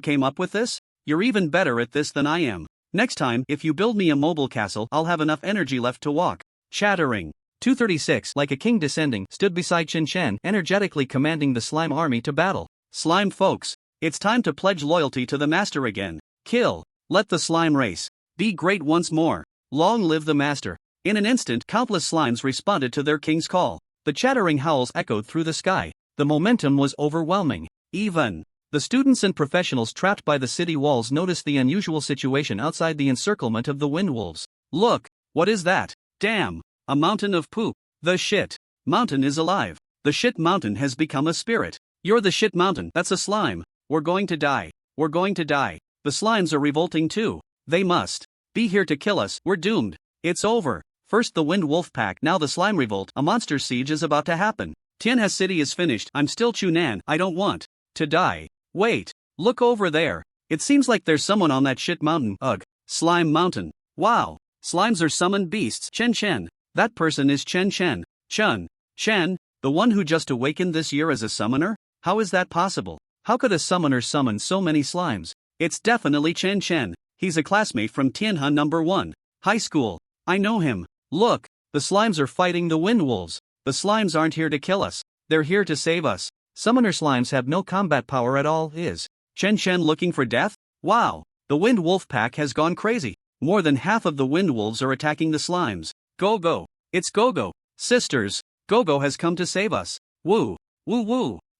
came up with this? You're even better at this than I am. Next time, if you build me a mobile castle, I'll have enough energy left to walk. Chattering. 236, like a king descending, stood beside Chen Chen, energetically commanding the slime army to battle. Slime folks, it's time to pledge loyalty to the master again. Kill. Let the slime race be great once more. Long live the master. In an instant, countless slimes responded to their king's call. The chattering howls echoed through the sky. The momentum was overwhelming. Even the students and professionals trapped by the city walls noticed the unusual situation outside the encirclement of the wind wolves. Look, what is that? Damn, a mountain of poop. The shit mountain is alive. The shit mountain has become a spirit. You're the shit mountain. That's a slime. We're going to die. We're going to die. The slimes are revolting too. They must be here to kill us. We're doomed. It's over. First the wind wolf pack, now the slime revolt. A monster siege is about to happen. Tianhe City is finished. I'm still Chunan. I don't want to die. Wait, look over there. It seems like there's someone on that shit mountain. Ugh. Slime mountain. Wow. Slimes are summoned beasts. Chen Chen. That person is Chen Chen. Chen, the one who just awakened this year as a summoner? How is that possible? How could a summoner summon so many slimes? It's definitely Chen Chen. He's a classmate from Tianhe number 1 high school. I know him. Look, the slimes are fighting the wind wolves. The slimes aren't here to kill us. They're here to save us. Summoner slimes have no combat power at all. Is Chen Chen looking for death? Wow, the wind wolf pack has gone crazy. More than half of the wind wolves are attacking the slimes. Go. It's Go. Sisters, Go has come to save us. Woo.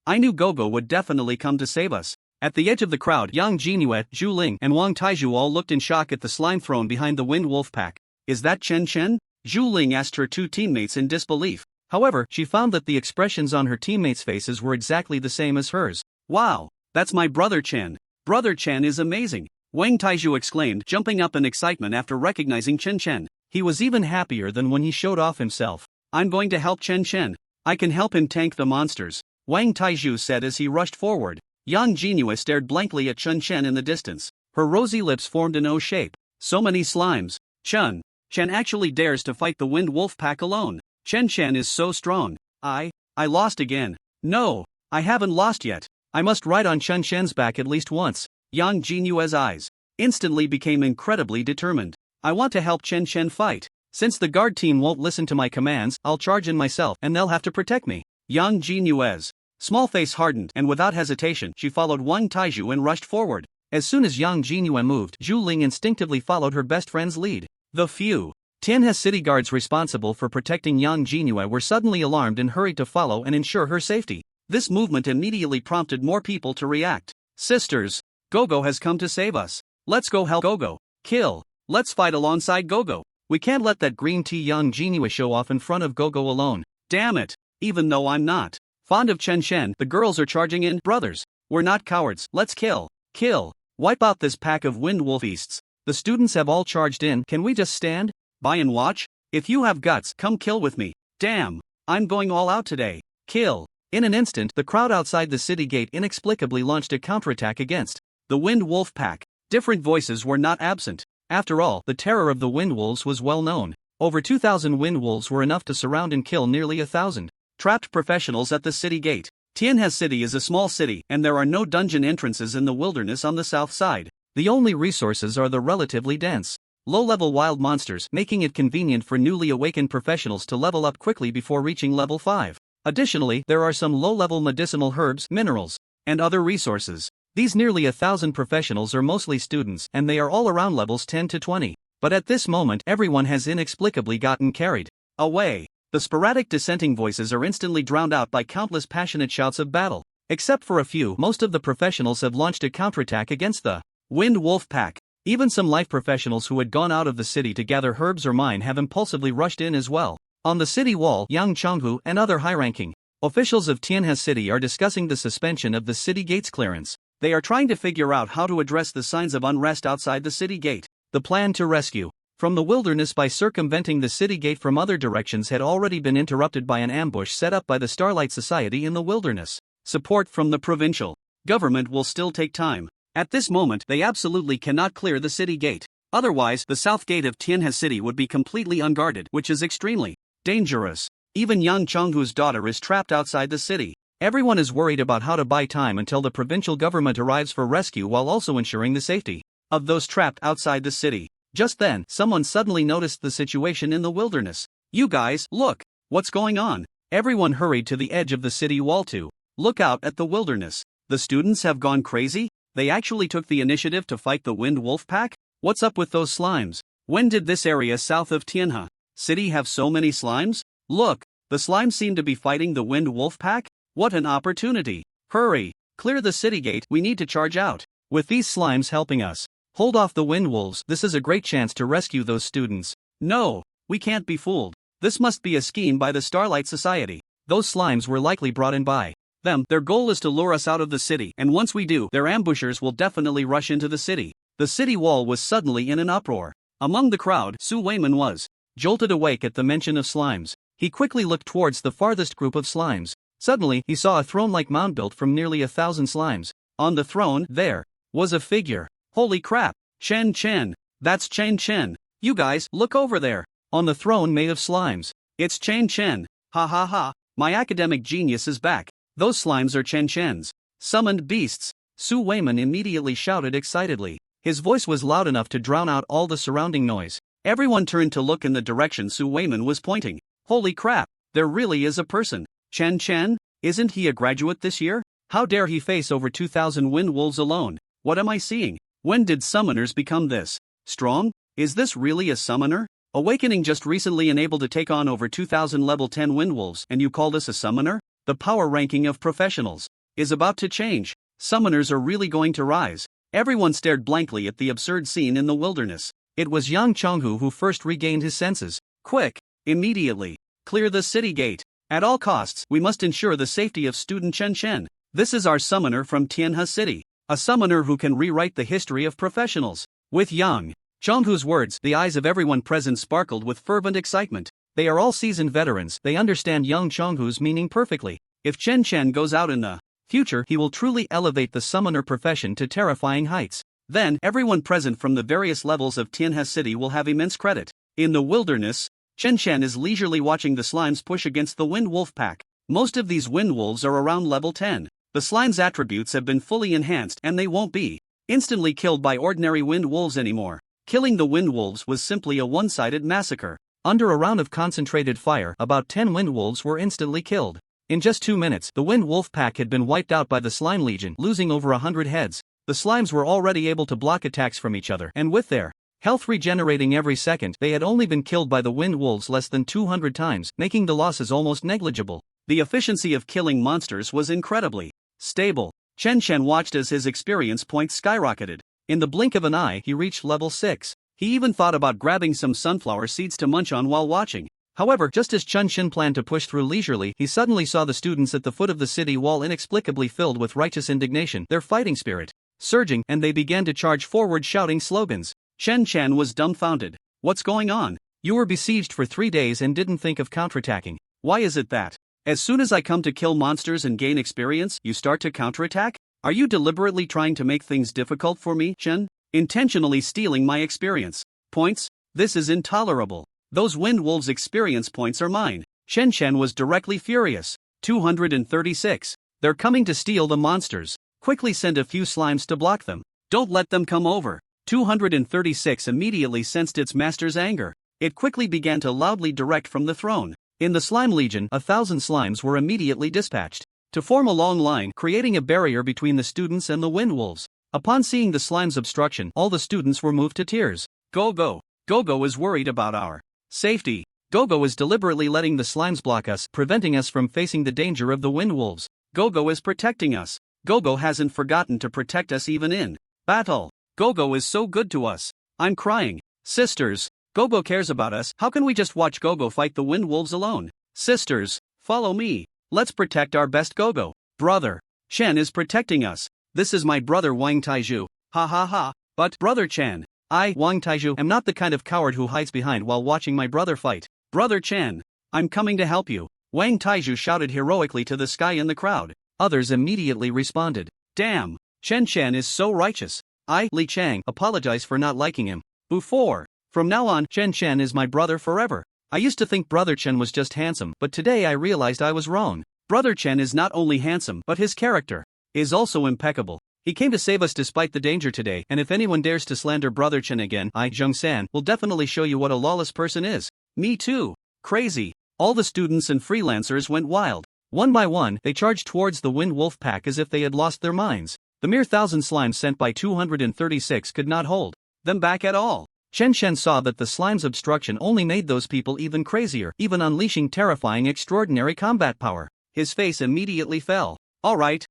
I knew Go would definitely come to save us. At the edge of the crowd, Yang Jinuet, Zhu Ling, and Wang Taizhu all looked in shock at the slime throne behind the wind wolf pack. Is that Chen Chen? Zhu Ling asked her 2 teammates in disbelief. However, she found that the expressions on her teammates' faces were exactly the same as hers. Wow, That's my brother Chen. Brother Chen is amazing, Wang Taizhu exclaimed, jumping up in excitement after recognizing Chen Chen. He was even happier than when he showed off himself. I'm going to help Chen Chen. I can help him tank the monsters, Wang Taizhu said as he rushed forward. Yang Jinhua stared blankly at Chen Chen in the distance. Her rosy lips formed an O shape. So many slimes. Chen actually dares to fight the Wind Wolf Pack alone. Chen Chen is so strong. I lost again. No, I haven't lost yet. I must ride on Chen Chen's back at least once. Yang Jinua's eyes instantly became incredibly determined. I want to help Chen Chen fight. Since the guard team won't listen to my commands, I'll charge in myself and they'll have to protect me. Yang Jinua's small face hardened and without hesitation she followed Wang Taizhu and rushed forward. As soon as Yang Jinhua moved, Zhu Ling instinctively followed her best friend's lead. The few Tianhe city guards responsible for protecting Yang Jinhua were suddenly alarmed and hurried to follow and ensure her safety. This movement immediately prompted more people to react. Sisters, Gogo has come to save us. Let's go help Gogo. Kill. Let's fight alongside Gogo. We can't let that green tea Yang Jinhua show off in front of Gogo alone. Damn it. Even though I'm not fond of Chen Chen, the girls are charging in. Brothers, we're not cowards. Let's kill. Kill. Wipe out this pack of wind wolf beasts. The students have all charged in. Can we just stand by and watch? If you have guts, come kill with me. Damn. I'm going all out today. Kill. In an instant, the crowd outside the city gate inexplicably launched a counterattack against the Wind Wolf Pack. Different voices were not absent. After all, the terror of the Wind Wolves was well known. Over 2,000 Wind Wolves were enough to surround and kill nearly 1,000 trapped professionals at the city gate. Tianhe City is a small city and there are no dungeon entrances in the wilderness on the south side. The only resources are the relatively dense, low-level wild monsters, making it convenient for newly awakened professionals to level up quickly before reaching level 5. Additionally, there are some low-level medicinal herbs, minerals, and other resources. These nearly 1,000 professionals are mostly students and they are all around levels 10 to 20. But at this moment, everyone has inexplicably gotten carried away. The sporadic dissenting voices are instantly drowned out by countless passionate shouts of battle. Except for a few, most of the professionals have launched a counterattack against the Wind Wolf Pack. Even some life professionals who had gone out of the city to gather herbs or mine have impulsively rushed in as well. On the city wall, Yang Chonghu and other high-ranking officials of Tianhe City are discussing the suspension of the city gate's clearance. They are trying to figure out how to address the signs of unrest outside the city gate. The plan to rescue from the wilderness by circumventing the city gate from other directions had already been interrupted by an ambush set up by the Starlight Society in the wilderness. Support from the provincial government will still take time. At this moment, they absolutely cannot clear the city gate. Otherwise, the south gate of Tianhe City would be completely unguarded, which is extremely dangerous. Even Yang Chonghu's daughter is trapped outside the city. Everyone is worried about how to buy time until the provincial government arrives for rescue while also ensuring the safety of those trapped outside the city. Just then, someone suddenly noticed the situation in the wilderness. You guys, look! What's going on? Everyone hurried to the edge of the city wall to look out at the wilderness. The students have gone crazy? They actually took the initiative to fight the Wind Wolf Pack? What's up with those slimes? When did this area south of Tianhe City have so many slimes? Look, the slimes seem to be fighting the Wind Wolf Pack? What an opportunity! Hurry! Clear the city gate, we need to charge out. With these slimes helping us hold off the Wind Wolves, this is a great chance to rescue those students. No, we can't be fooled. This must be a scheme by the Starlight Society. Those slimes were likely brought in by them. Their goal is to lure us out of the city, and once we do, their ambushers will definitely rush into the city. The city wall was suddenly in an uproar. Among the crowd, Su Weiman was jolted awake at the mention of slimes. He quickly looked towards the farthest group of slimes. Suddenly, he saw a throne-like mound built from nearly 1,000 slimes. On the throne, there was a figure. Holy crap! Chen Chen! That's Chen Chen! You guys, look over there! On the throne made of slimes. It's Chen Chen! Ha ha ha! My academic genius is back! Those slimes are Chen Chen's summoned beasts! Su Weiman immediately shouted excitedly. His voice was loud enough to drown out all the surrounding noise. Everyone turned to look in the direction Su Weiman was pointing. Holy crap! There really is a person! Chen Chen? Isn't he a graduate this year? How dare he face over 2,000 wind wolves alone? What am I seeing? When did summoners become this strong? Is this really a summoner? Awakening just recently and able to take on over 2,000 level 10 wind wolves, and you call this a summoner? The power ranking of professionals is about to change. Summoners are really going to rise. Everyone stared blankly at the absurd scene in the wilderness. It was Yang Chonghu who first regained his senses. Quick! Immediately! Clear the city gate! At all costs, we must ensure the safety of student Chen Chen. This is our summoner from Tianhe City. A summoner who can rewrite the history of professionals. With Yang Chonghu's words, the eyes of everyone present sparkled with fervent excitement. They are all seasoned veterans, they understand Yang Chonghu's meaning perfectly. If Chen Chen goes out in the future, he will truly elevate the summoner profession to terrifying heights. Then, everyone present from the various levels of Tianhe City will have immense credit. In the wilderness, Chen Chen is leisurely watching the slimes push against the Wind Wolf pack. Most of these Wind Wolves are around level 10. The slime's attributes have been fully enhanced and they won't be instantly killed by ordinary Wind Wolves anymore. Killing the Wind Wolves was simply a one-sided massacre. Under a round of concentrated fire, about 10 Wind Wolves were instantly killed. In just 2 minutes, the Wind Wolf pack had been wiped out by the Slime Legion, losing over 100 heads. The slimes were already able to block attacks from each other, and with their health regenerating every second, they had only been killed by the Wind Wolves less than 200 times, making the losses almost negligible. The efficiency of killing monsters was incredibly stable. Chen Chen watched as his experience points skyrocketed. In the blink of an eye, he reached level 6. He even thought about grabbing some sunflower seeds to munch on while watching. However, just as Chen Chen planned to push through leisurely, he suddenly saw the students at the foot of the city wall inexplicably filled with righteous indignation, their fighting spirit surging, and they began to charge forward shouting slogans. Chen Chen was dumbfounded. What's going on? You were besieged for 3 days and didn't think of counterattacking. Why is it that as soon as I come to kill monsters and gain experience, you start to counterattack? Are you deliberately trying to make things difficult for me, Chen? Intentionally stealing my experience points? This is intolerable. Those Wind Wolves' experience points are mine. Chen Chen was directly furious. 236. They're coming to steal the monsters. Quickly send a few slimes to block them. Don't let them come over. 236 immediately sensed its master's anger. It quickly began to loudly direct from the throne. In the Slime Legion, 1,000 slimes were immediately dispatched to form a long line, creating a barrier between the students and the Wind Wolves. Upon seeing the slime's obstruction, all the students were moved to tears. Gogo is worried about our safety. Gogo is deliberately letting the slimes block us, preventing us from facing the danger of the Wind Wolves. Gogo is protecting us. Gogo hasn't forgotten to protect us even in battle. Gogo is so good to us. I'm crying. Sisters, Gogo cares about us. How can we just watch Gogo fight the Wind Wolves alone? Sisters, follow me. Let's protect our best Gogo. Brother, Chen is protecting us. This is my brother Wang Taizhu. Ha ha ha. But, Brother Chen, I, Wang Taizhu, am not the kind of coward who hides behind while watching my brother fight. Brother Chen, I'm coming to help you. Wang Taizhu shouted heroically to the sky in the crowd. Others immediately responded. Damn, Chen Chen is so righteous. I, Li Chang, apologize for not liking him. Before. From now on, Chen Chen is my brother forever. I used to think Brother Chen was just handsome, but today I realized I was wrong. Brother Chen is not only handsome, but his character is also impeccable. He came to save us despite the danger today, and if anyone dares to slander Brother Chen again, I, Zheng San, will definitely show you what a lawless person is. Me too. Crazy. All the students and freelancers went wild. One by one, they charged towards the Wind Wolf pack as if they had lost their minds. The mere 1,000 slimes sent by 236 could not hold them back at all. Chen Chen saw that the slime's obstruction only made those people even crazier, even unleashing terrifying extraordinary combat power. His face immediately fell. Alright.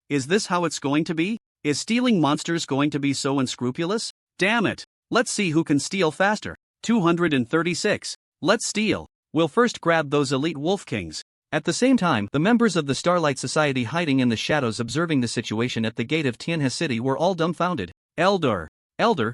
Is this how it's going to be? Is stealing monsters going to be so unscrupulous? Damn it. Let's see who can steal faster. 236. Let's steal. We'll first grab those elite wolf kings. At the same time, the members of the Starlight Society hiding in the shadows observing the situation at the gate of Tianhe City were all dumbfounded. Elder,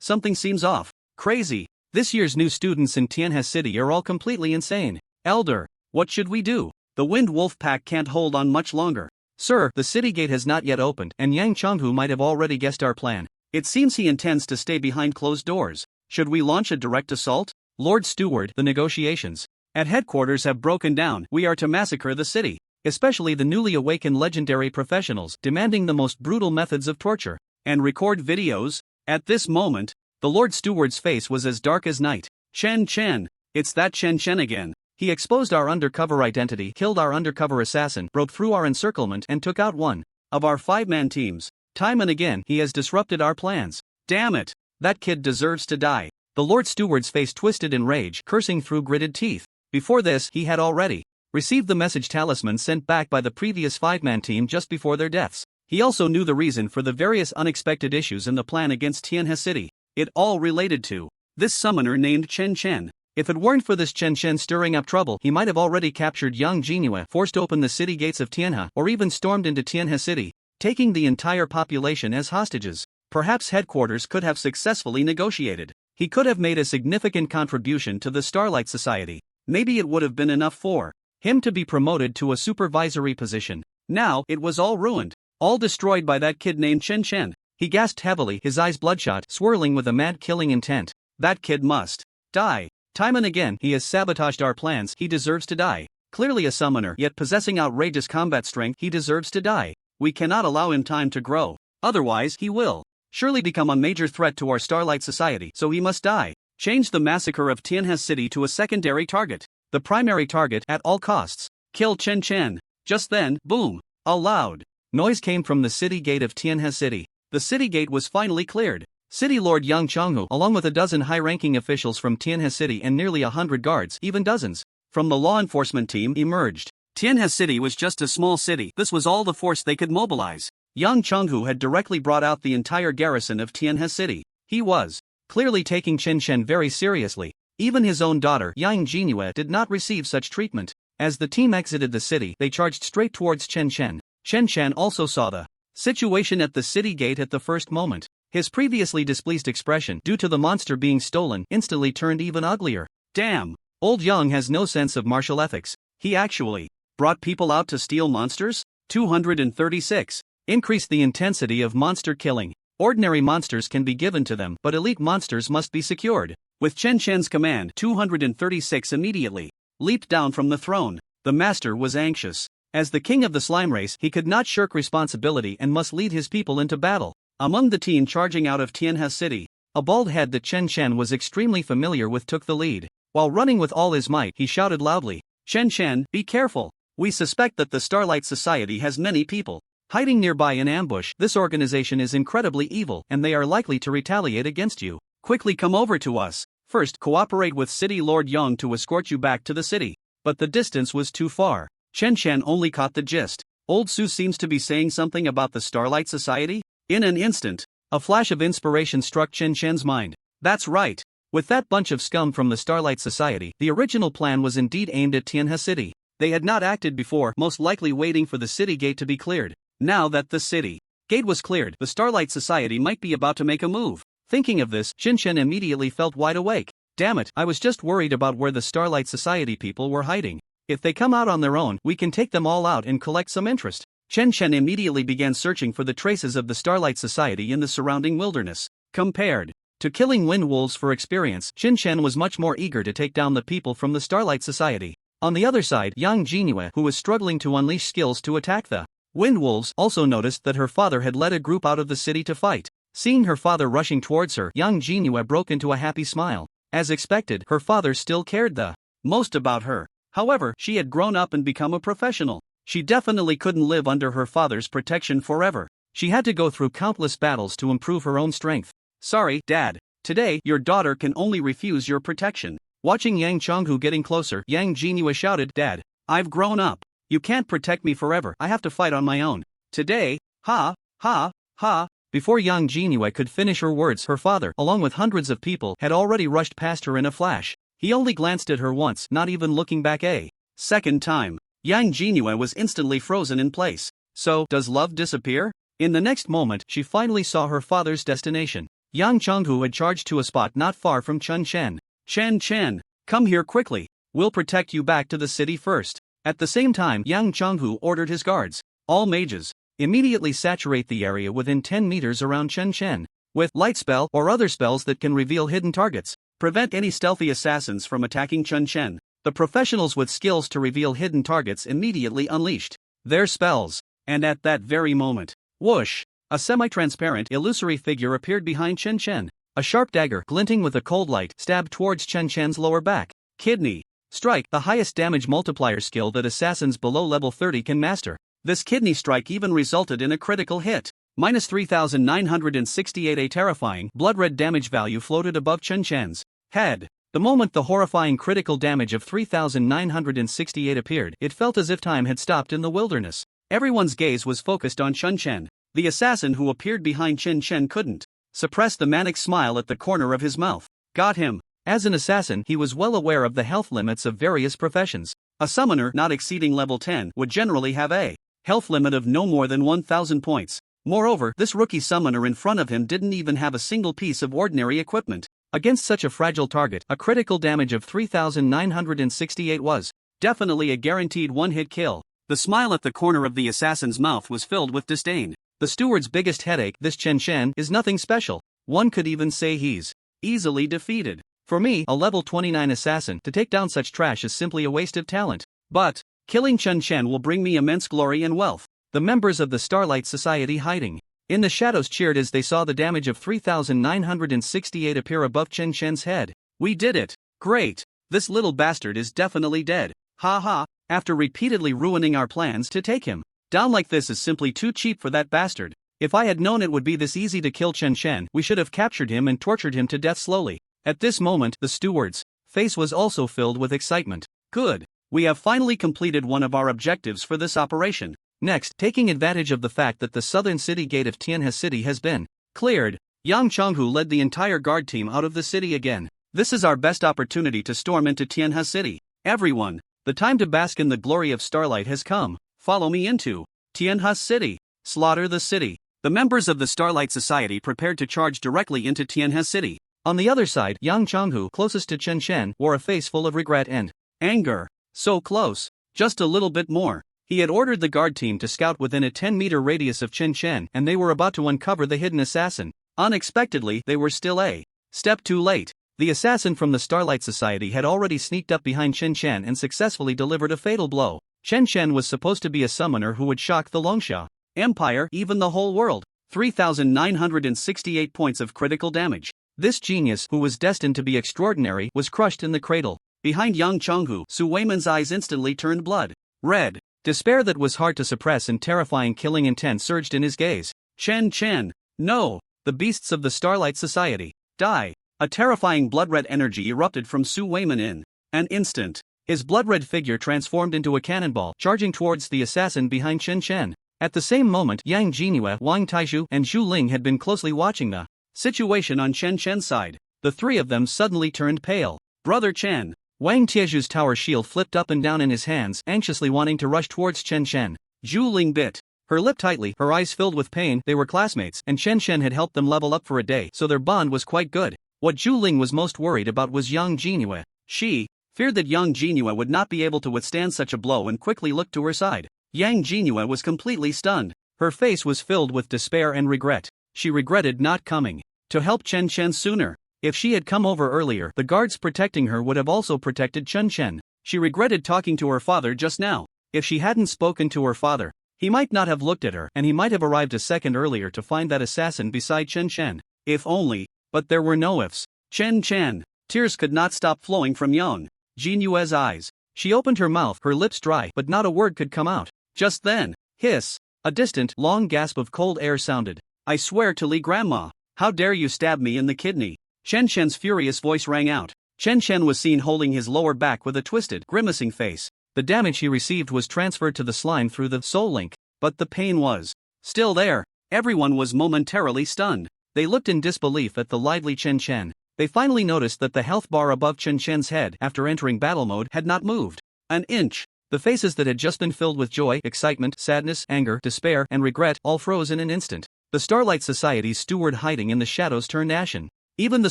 something seems off. Crazy. This year's new students in Tianhe City are all completely insane. Elder, what should we do? The Wind Wolf pack can't hold on much longer. Sir, the city gate has not yet opened, and Yang Chonghu might have already guessed our plan. It seems he intends to stay behind closed doors. Should we launch a direct assault? Lord Steward, the negotiations at headquarters have broken down. We are to massacre the city, especially the newly awakened legendary professionals, demanding the most brutal methods of torture, and record videos. At this moment, the Lord Steward's face was as dark as night. Chen Chen, it's that Chen Chen again. He exposed our undercover identity, killed our undercover assassin, broke through our encirclement, and took out one of our 5-man teams. Time and again, he has disrupted our plans. Damn it! That kid deserves to die. The Lord Steward's face twisted in rage, cursing through gritted teeth. Before this, he had already received the message talisman sent back by the previous 5-man team just before their deaths. He also knew the reason for the various unexpected issues in the plan against Tianhe City. It all related to this summoner named Chen Chen. If it weren't for this Chen Chen stirring up trouble, he might have already captured Yang Jinhua, forced open the city gates of Tianhe, or even stormed into Tianhe City, taking the entire population as hostages. Perhaps headquarters could have successfully negotiated. He could have made a significant contribution to the Starlight Society. Maybe it would have been enough for him to be promoted to a supervisory position. Now, it was all ruined. All destroyed by that kid named Chen Chen. He gasped heavily, his eyes bloodshot, swirling with a mad killing intent. That kid must die. Time and again, he has sabotaged our plans, he deserves to die. Clearly a summoner, yet possessing outrageous combat strength, he deserves to die. We cannot allow him time to grow. Otherwise, he will surely become a major threat to our Starlight Society, so he must die. Change the massacre of Tianhe City to a secondary target. The primary target, at all costs. Kill Chen Chen. Just then, boom! A loud noise came from the city gate of Tianhe City. The city gate was finally cleared. City Lord Yang Chonghu, along with a dozen high-ranking officials from Tianhe City and nearly 100 guards, even dozens, from the law enforcement team, emerged. Tianhe City was just a small city. This was all the force they could mobilize. Yang Chonghu had directly brought out the entire garrison of Tianhe City. He was clearly taking Chen Chen very seriously. Even his own daughter, Yang Jinhua, did not receive such treatment. As the team exited the city, they charged straight towards Chen Chen. Chen Chen also saw the situation at the city gate at the first moment. His previously displeased expression, due to the monster being stolen, instantly turned even uglier. Damn! Old Yang has no sense of martial ethics. He actually brought people out to steal monsters? 236. Increase the intensity of monster killing. Ordinary monsters can be given to them, but elite monsters must be secured. With Chen Chen's command, 236 immediately leaped down from the throne. The master was anxious. As the king of the slime race, he could not shirk responsibility and must lead his people into battle. Among the team charging out of Tianhe City, a bald head that Chen Chen was extremely familiar with took the lead. While running with all his might, he shouted loudly, "Chen Chen, be careful! We suspect that the Starlight Society has many people hiding nearby in ambush. This organization is incredibly evil, and they are likely to retaliate against you. Quickly come over to us. First, cooperate with City Lord Yang to escort you back to the city." But the distance was too far. Chen Chen only caught the gist. Old Su seems to be saying something about the Starlight Society? In an instant, a flash of inspiration struck Chen Chen's mind. That's right. With that bunch of scum from the Starlight Society, the original plan was indeed aimed at Tianhe City. They had not acted before, most likely waiting for the city gate to be cleared. Now that the city gate was cleared, the Starlight Society might be about to make a move. Thinking of this, Chen Chen immediately felt wide awake. Damn it, I was just worried about where the Starlight Society people were hiding. If they come out on their own, we can take them all out and collect some interest. Chen Chen immediately began searching for the traces of the Starlight Society in the surrounding wilderness. Compared to killing wind wolves for experience, Chen Chen was much more eager to take down the people from the Starlight Society. On the other side, Yang Jinhua, who was struggling to unleash skills to attack the wind wolves, also noticed that her father had led a group out of the city to fight. Seeing her father rushing towards her, Yang Jinhua broke into a happy smile. As expected, her father still cared the most about her. However, she had grown up and become a professional. She definitely couldn't live under her father's protection forever. She had to go through countless battles to improve her own strength. Sorry, Dad. Today, your daughter can only refuse your protection. Watching Yang Chonghu getting closer, Yang Jinhua shouted, Dad, I've grown up. You can't protect me forever. I have to fight on my own. Today, ha, ha, ha. Before Yang Jinhua could finish her words, her father, along with hundreds of people, had already rushed past her in a flash. He only glanced at her once, not even looking back a second time. Yang Jinhua was instantly frozen in place. So, does love disappear? In the next moment, she finally saw her father's destination. Yang Chonghu had charged to a spot not far from Chen Chen. Chen Chen, come here quickly. We'll protect you back to the city first. At the same time, Yang Chonghu ordered his guards, all mages, immediately saturate the area within 10 meters around Chen Chen with light spell or other spells that can reveal hidden targets. Prevent any stealthy assassins from attacking Chen Chen. The professionals with skills to reveal hidden targets immediately unleashed their spells. And at that very moment, whoosh! A semi-transparent, illusory figure appeared behind Chen Chen. A sharp dagger, glinting with a cold light, stabbed towards Chen Chen's lower back. Kidney Strike, the highest damage multiplier skill that assassins below level 30 can master. This kidney strike even resulted in a critical hit. Minus 3,968. A terrifying, blood-red damage value floated above Chen Chen's head. The moment the horrifying critical damage of 3,968 appeared, it felt as if time had stopped in the wilderness. Everyone's gaze was focused on Chen Chen. The assassin who appeared behind Chen Chen couldn't suppress the manic smile at the corner of his mouth. Got him. As an assassin, he was well aware of the health limits of various professions. A summoner not exceeding level 10 would generally have a health limit of no more than 1,000 points. Moreover, this rookie summoner in front of him didn't even have a single piece of ordinary equipment. Against such a fragile target, a critical damage of 3,968 was definitely a guaranteed one-hit kill. The smile at the corner of the assassin's mouth was filled with disdain. The steward's biggest headache, this Chen Shen, is nothing special. One could even say he's easily defeated. For me, a level 29 assassin, to take down such trash is simply a waste of talent. But killing Chen Shen will bring me immense glory and wealth. The members of the Starlight Society hiding in the shadows cheered as they saw the damage of 3,968 appear above Chen Shen's head. We did it! Great! This little bastard is definitely dead. Ha ha! After repeatedly ruining our plans to take him down like this is simply too cheap for that bastard. If I had known it would be this easy to kill Chen Shen, we should have captured him and tortured him to death slowly. At this moment, the steward's face was also filled with excitement. Good! We have finally completed one of our objectives for this operation. Next, taking advantage of the fact that the southern city gate of Tianhe City has been cleared, Yang Chenghu led the entire guard team out of the city again. This is our best opportunity to storm into Tianhe City. Everyone, the time to bask in the glory of starlight has come. Follow me into Tianhe City. Slaughter the city. The members of the Starlight Society prepared to charge directly into Tianhe City. On the other side, Yang Chenghu, closest to Chen Shen, wore a face full of regret and anger. So close. Just a little bit more. He had ordered the guard team to scout within a 10-meter radius of Chen Shen, and they were about to uncover the hidden assassin. Unexpectedly, they were still a step too late. The assassin from the Starlight Society had already sneaked up behind Chen Shen and successfully delivered a fatal blow. Chen Shen was supposed to be a summoner who would shock the Longsha Empire, even the whole world. 3,968 points of critical damage. This genius, who was destined to be extraordinary, was crushed in the cradle. Behind Yang Chenghu, Su Weiman's eyes instantly turned blood red. Despair that was hard to suppress and terrifying killing intent surged in his gaze. Chen Chen! No! The beasts of the Starlight Society! Die! A terrifying blood-red energy erupted from Su Weiman in an instant. His blood-red figure transformed into a cannonball, charging towards the assassin behind Chen Chen. At the same moment, Yang Jinhua, Wang Taishu, and Zhu Ling had been closely watching the situation on Chen Chen's side. The three of them suddenly turned pale. Brother Chen! Wang Tieshu's tower shield flipped up and down in his hands, anxiously wanting to rush towards Chen Chen. Zhu Ling bit her lip tightly, her eyes filled with pain. They were classmates, and Chen Chen had helped them level up for a day, so their bond was quite good. What Zhu Ling was most worried about was Yang Jinhua. She feared that Yang Jinhua would not be able to withstand such a blow and quickly looked to her side. Yang Jinhua was completely stunned. Her face was filled with despair and regret. She regretted not coming to help Chen Chen sooner. If she had come over earlier, the guards protecting her would have also protected Chen Chen. She regretted talking to her father just now. If she hadn't spoken to her father, he might not have looked at her, and he might have arrived a second earlier to find that assassin beside Chen Chen. If only, but there were no ifs. Chen Chen! Tears could not stop flowing from Yang Jinyue's eyes. She opened her mouth, her lips dry, but not a word could come out. Just then, hiss! A distant, long gasp of cold air sounded. I swear to Li Grandma, how dare you stab me in the kidney? Chen Shen's furious voice rang out. Chen Shen was seen holding his lower back with a twisted, grimacing face. The damage he received was transferred to the slime through the soul link, but the pain was still there. Everyone was momentarily stunned. They looked in disbelief at the lively Chen Chen. They finally noticed that the health bar above Chen Chen's head after entering battle mode had not moved an inch. The faces that had just been filled with joy, excitement, sadness, anger, despair, and regret all froze in an instant. The Starlight Society's steward hiding in the shadows turned ashen. Even the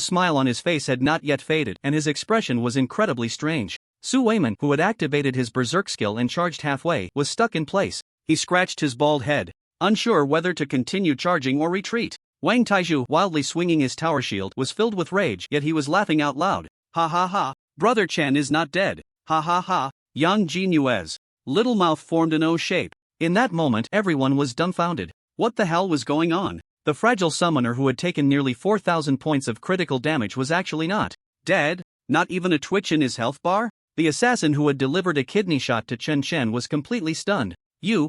smile on his face had not yet faded, and his expression was incredibly strange. Su Weiman, who had activated his berserk skill and charged halfway, was stuck in place. He scratched his bald head, unsure whether to continue charging or retreat. Wang Taishu, wildly swinging his tower shield, was filled with rage, yet he was laughing out loud. Ha ha ha! Brother Chen is not dead! Ha ha ha! Yang Jinyue's little mouth formed an O shape. In that moment, everyone was dumbfounded. What the hell was going on? The fragile summoner who had taken nearly 4,000 points of critical damage was actually not dead, not even a twitch in his health bar? The assassin who had delivered a kidney shot to Chen Chen was completely stunned.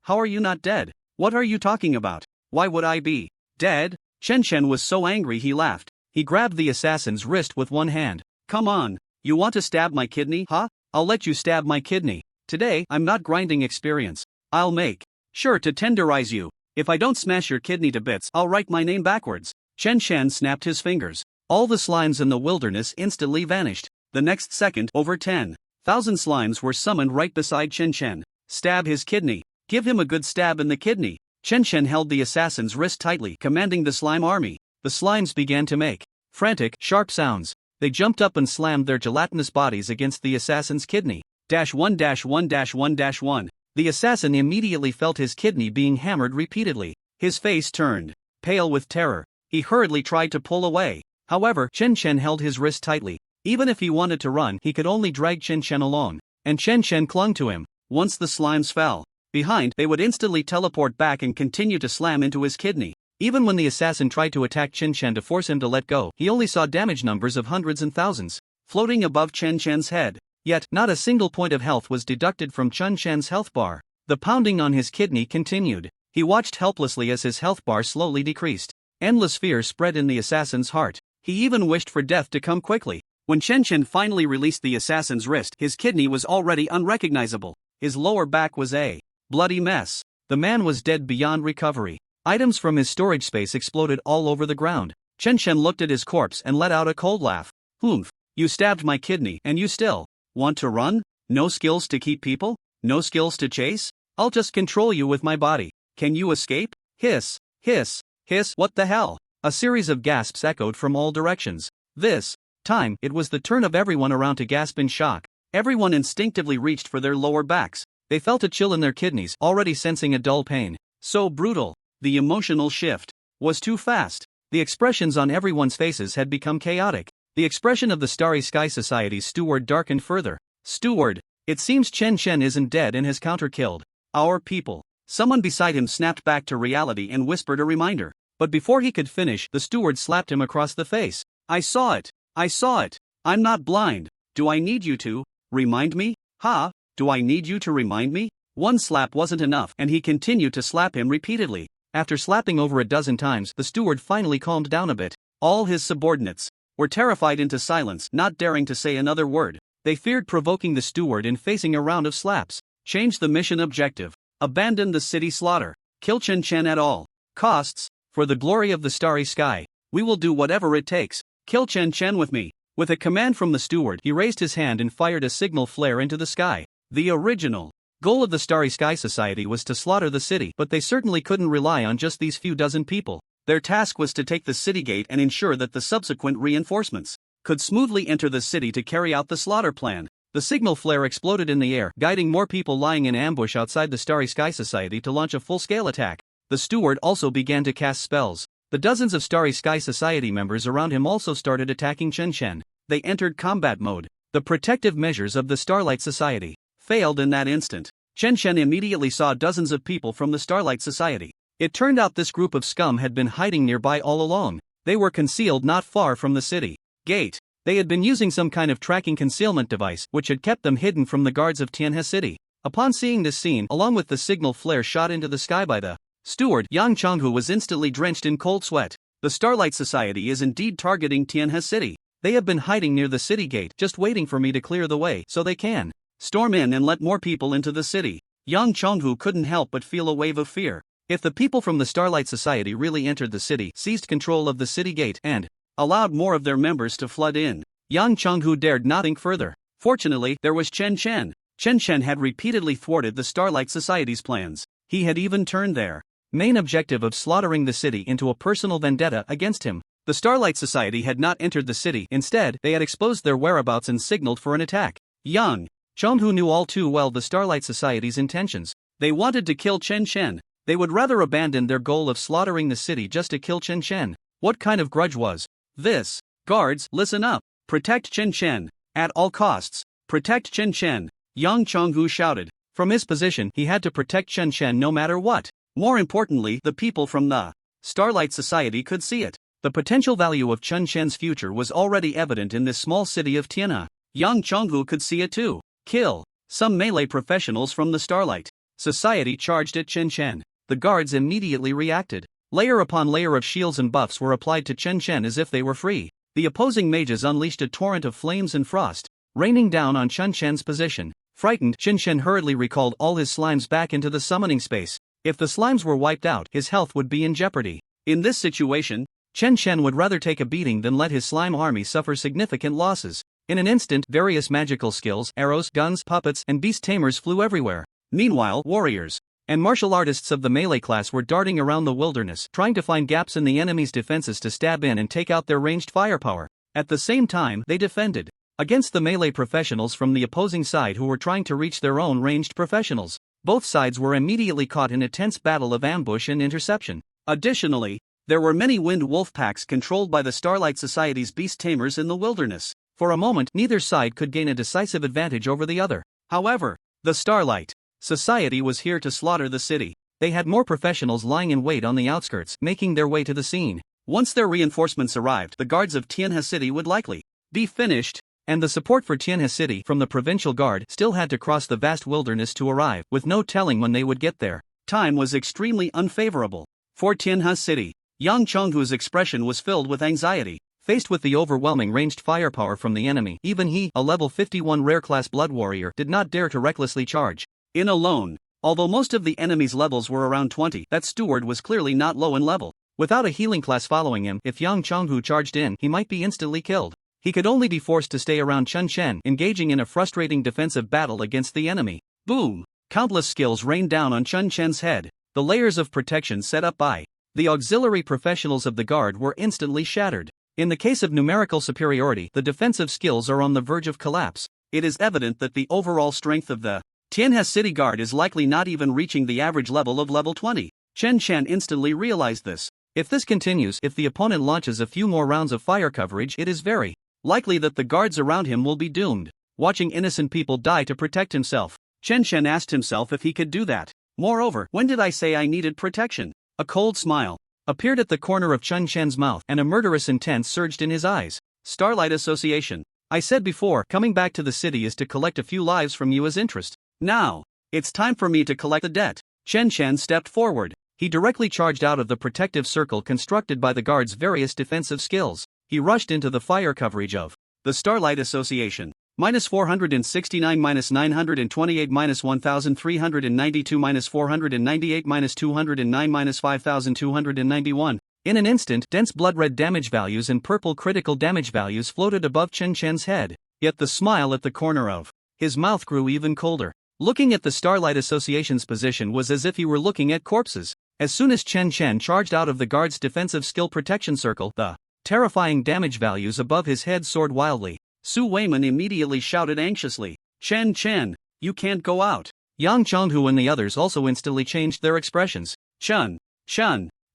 How are you not dead? What are you talking about? Why would I be dead? Chen Chen was so angry he laughed. He grabbed the assassin's wrist with one hand. Come on, you want to stab my kidney, huh? I'll let you stab my kidney. Today, I'm not grinding experience. I'll make sure to tenderize you. If I don't smash your kidney to bits, I'll write my name backwards. Chen Chen snapped his fingers. All the slimes in the wilderness instantly vanished. The next second, over 10,000 slimes were summoned right beside Chen Chen. Stab his kidney. Give him a good stab in the kidney. Chen Chen held the assassin's wrist tightly, commanding the slime army. The slimes began to make frantic, sharp sounds. They jumped up and slammed their gelatinous bodies against the assassin's kidney. -1-1-1-1. The assassin immediately felt his kidney being hammered repeatedly. His face turned pale with terror. He hurriedly tried to pull away. However, Chen Chen held his wrist tightly. Even if he wanted to run, he could only drag Chen Chen along. And Chen Chen clung to him. Once the slimes fell behind, they would instantly teleport back and continue to slam into his kidney. Even when the assassin tried to attack Chen Chen to force him to let go, he only saw damage numbers of hundreds and thousands floating above Chen Chen's head. Yet, not a single point of health was deducted from Chen Chen's health bar. The pounding on his kidney continued. He watched helplessly as his health bar slowly decreased. Endless fear spread in the assassin's heart. He even wished for death to come quickly. When Chen Chen finally released the assassin's wrist, his kidney was already unrecognizable. His lower back was a bloody mess. The man was dead beyond recovery. Items from his storage space exploded all over the ground. Chen Chen looked at his corpse and let out a cold laugh. "Humph, you stabbed my kidney and you still want to run? No skills to keep people? No skills to chase? I'll just control you with my body. Can you escape?" Hiss, hiss, hiss. What the hell? A series of gasps echoed from all directions. This time, it was the turn of everyone around to gasp in shock. Everyone instinctively reached for their lower backs. They felt a chill in their kidneys, already sensing a dull pain. So brutal. The emotional shift was too fast. The expressions on everyone's faces had become chaotic. The expression of the Starry Sky Society's steward darkened further. "Steward, it seems Chen Chen isn't dead and has counter-killed our people." Someone beside him snapped back to reality and whispered a reminder. But before he could finish, the steward slapped him across the face. "I saw it. I saw it. I'm not blind. Do I need you to remind me? Ha? Do I need you to remind me?" One slap wasn't enough, and he continued to slap him repeatedly. After slapping over a dozen times, the steward finally calmed down a bit. All his subordinates were terrified into silence, not daring to say another word. They feared provoking the steward and facing a round of slaps. Change the mission objective. Abandon the city slaughter. Kill Chen Chen at all costs. For the glory of the starry sky, we will do whatever it takes. Kill Chen Chen with me. With a command from the steward, he raised his hand and fired a signal flare into the sky. The original goal of the Starry Sky Society was to slaughter the city, but they certainly couldn't rely on just these few dozen people. Their task was to take the city gate and ensure that the subsequent reinforcements could smoothly enter the city to carry out the slaughter plan. The signal flare exploded in the air, guiding more people lying in ambush outside the Starry Sky Society to launch a full-scale attack. The steward also began to cast spells. The dozens of Starry Sky Society members around him also started attacking Chen Chen. They entered combat mode. The protective measures of the Starlight Society failed in that instant. Chen Chen immediately saw dozens of people from the Starlight Society. It turned out this group of scum had been hiding nearby all along. They were concealed not far from the city gate. They had been using some kind of tracking concealment device which had kept them hidden from the guards of Tianhe City. Upon seeing this scene, along with the signal flare shot into the sky by the steward, Yang Changhu was instantly drenched in cold sweat. The Starlight Society is indeed targeting Tianhe City. They have been hiding near the city gate, just waiting for me to clear the way so they can storm in and let more people into the city. Yang Changhu couldn't help but feel a wave of fear. If the people from the Starlight Society really entered the city, seized control of the city gate, and allowed more of their members to flood in, Yang Changhu dared not think further. Fortunately, there was Chen Chen. Chen Chen had repeatedly thwarted the Starlight Society's plans. He had even turned their main objective of slaughtering the city into a personal vendetta against him. The Starlight Society had not entered the city. Instead, they had exposed their whereabouts and signaled for an attack. Yang Changhu knew all too well the Starlight Society's intentions. They wanted to kill Chen Chen. They would rather abandon their goal of slaughtering the city just to kill Chen Chen. What kind of grudge was this? Guards, listen up. Protect Chen Chen. At all costs. Protect Chen Chen. Yang Changhu shouted. From his position, he had to protect Chen Chen no matter what. More importantly, the people from the Starlight Society could see it. The potential value of Chen Chen's future was already evident in this small city of Tianhe. Yang Changhu could see it too. Kill some melee professionals from the Starlight Society charged at Chen Chen. The guards immediately reacted. Layer upon layer of shields and buffs were applied to Chen Chen as if they were free. The opposing mages unleashed a torrent of flames and frost, raining down on Chen Chen's position. Frightened, Chen Chen hurriedly recalled all his slimes back into the summoning space. If the slimes were wiped out, his health would be in jeopardy. In this situation, Chen Chen would rather take a beating than let his slime army suffer significant losses. In an instant, various magical skills, arrows, guns, puppets, and beast tamers flew everywhere. Meanwhile, warriors and martial artists of the melee class were darting around the wilderness, trying to find gaps in the enemy's defenses to stab in and take out their ranged firepower. At the same time, they defended against the melee professionals from the opposing side who were trying to reach their own ranged professionals. Both sides were immediately caught in a tense battle of ambush and interception. Additionally, there were many wind wolf packs controlled by the Starlight Society's beast tamers in the wilderness. For a moment, neither side could gain a decisive advantage over the other. However, the Starlight Society was here to slaughter the city. They had more professionals lying in wait on the outskirts, making their way to the scene. Once their reinforcements arrived, the guards of Tianhe City would likely be finished, and the support for Tianhe City from the provincial guard still had to cross the vast wilderness to arrive, with no telling when they would get there. Time was extremely unfavorable for Tianhe City. Yang Chenghu's expression was filled with anxiety. Faced with the overwhelming ranged firepower from the enemy, even he, a level 51 rare-class blood warrior, did not dare to recklessly charge in alone. Although most of the enemy's levels were around 20, that steward was clearly not low in level. Without a healing class following him, if Yang Chenghu charged in, he might be instantly killed. He could only be forced to stay around Chen Chen, engaging in a frustrating defensive battle against the enemy. Boom! Countless skills rained down on Chen Chen's head. The layers of protection set up by the auxiliary professionals of the guard were instantly shattered. In the case of numerical superiority, the defensive skills are on the verge of collapse. It is evident that the overall strength of the Tianhe City Guard is likely not even reaching the average level of level 20. Chen Chen instantly realized this. If this continues, if the opponent launches a few more rounds of fire coverage, it is very likely that the guards around him will be doomed. Watching innocent people die to protect himself, Chen Chen asked himself if he could do that. Moreover, when did I say I needed protection? A cold smile appeared at the corner of Chen Chen's mouth, and a murderous intent surged in his eyes. Starlight Association. I said before, coming back to the city is to collect a few lives from you as interest. Now, it's time for me to collect the debt. Chen Chen stepped forward. He directly charged out of the protective circle constructed by the guard's various defensive skills. He rushed into the fire coverage of the Starlight Association. -469, -928, -1392, -498, -209, -5291. In an instant, dense blood-red damage values and purple critical damage values floated above Chen Chen's head. Yet the smile at the corner of his mouth grew even colder. Looking at the Starlight Association's position was as if he were looking at corpses. As soon as Chen Chen charged out of the guard's defensive skill protection circle, the terrifying damage values above his head soared wildly. Su Weiman immediately shouted anxiously, "Chen Chen, you can't go out." Yang Chenghu and the others also instantly changed their expressions. Chen,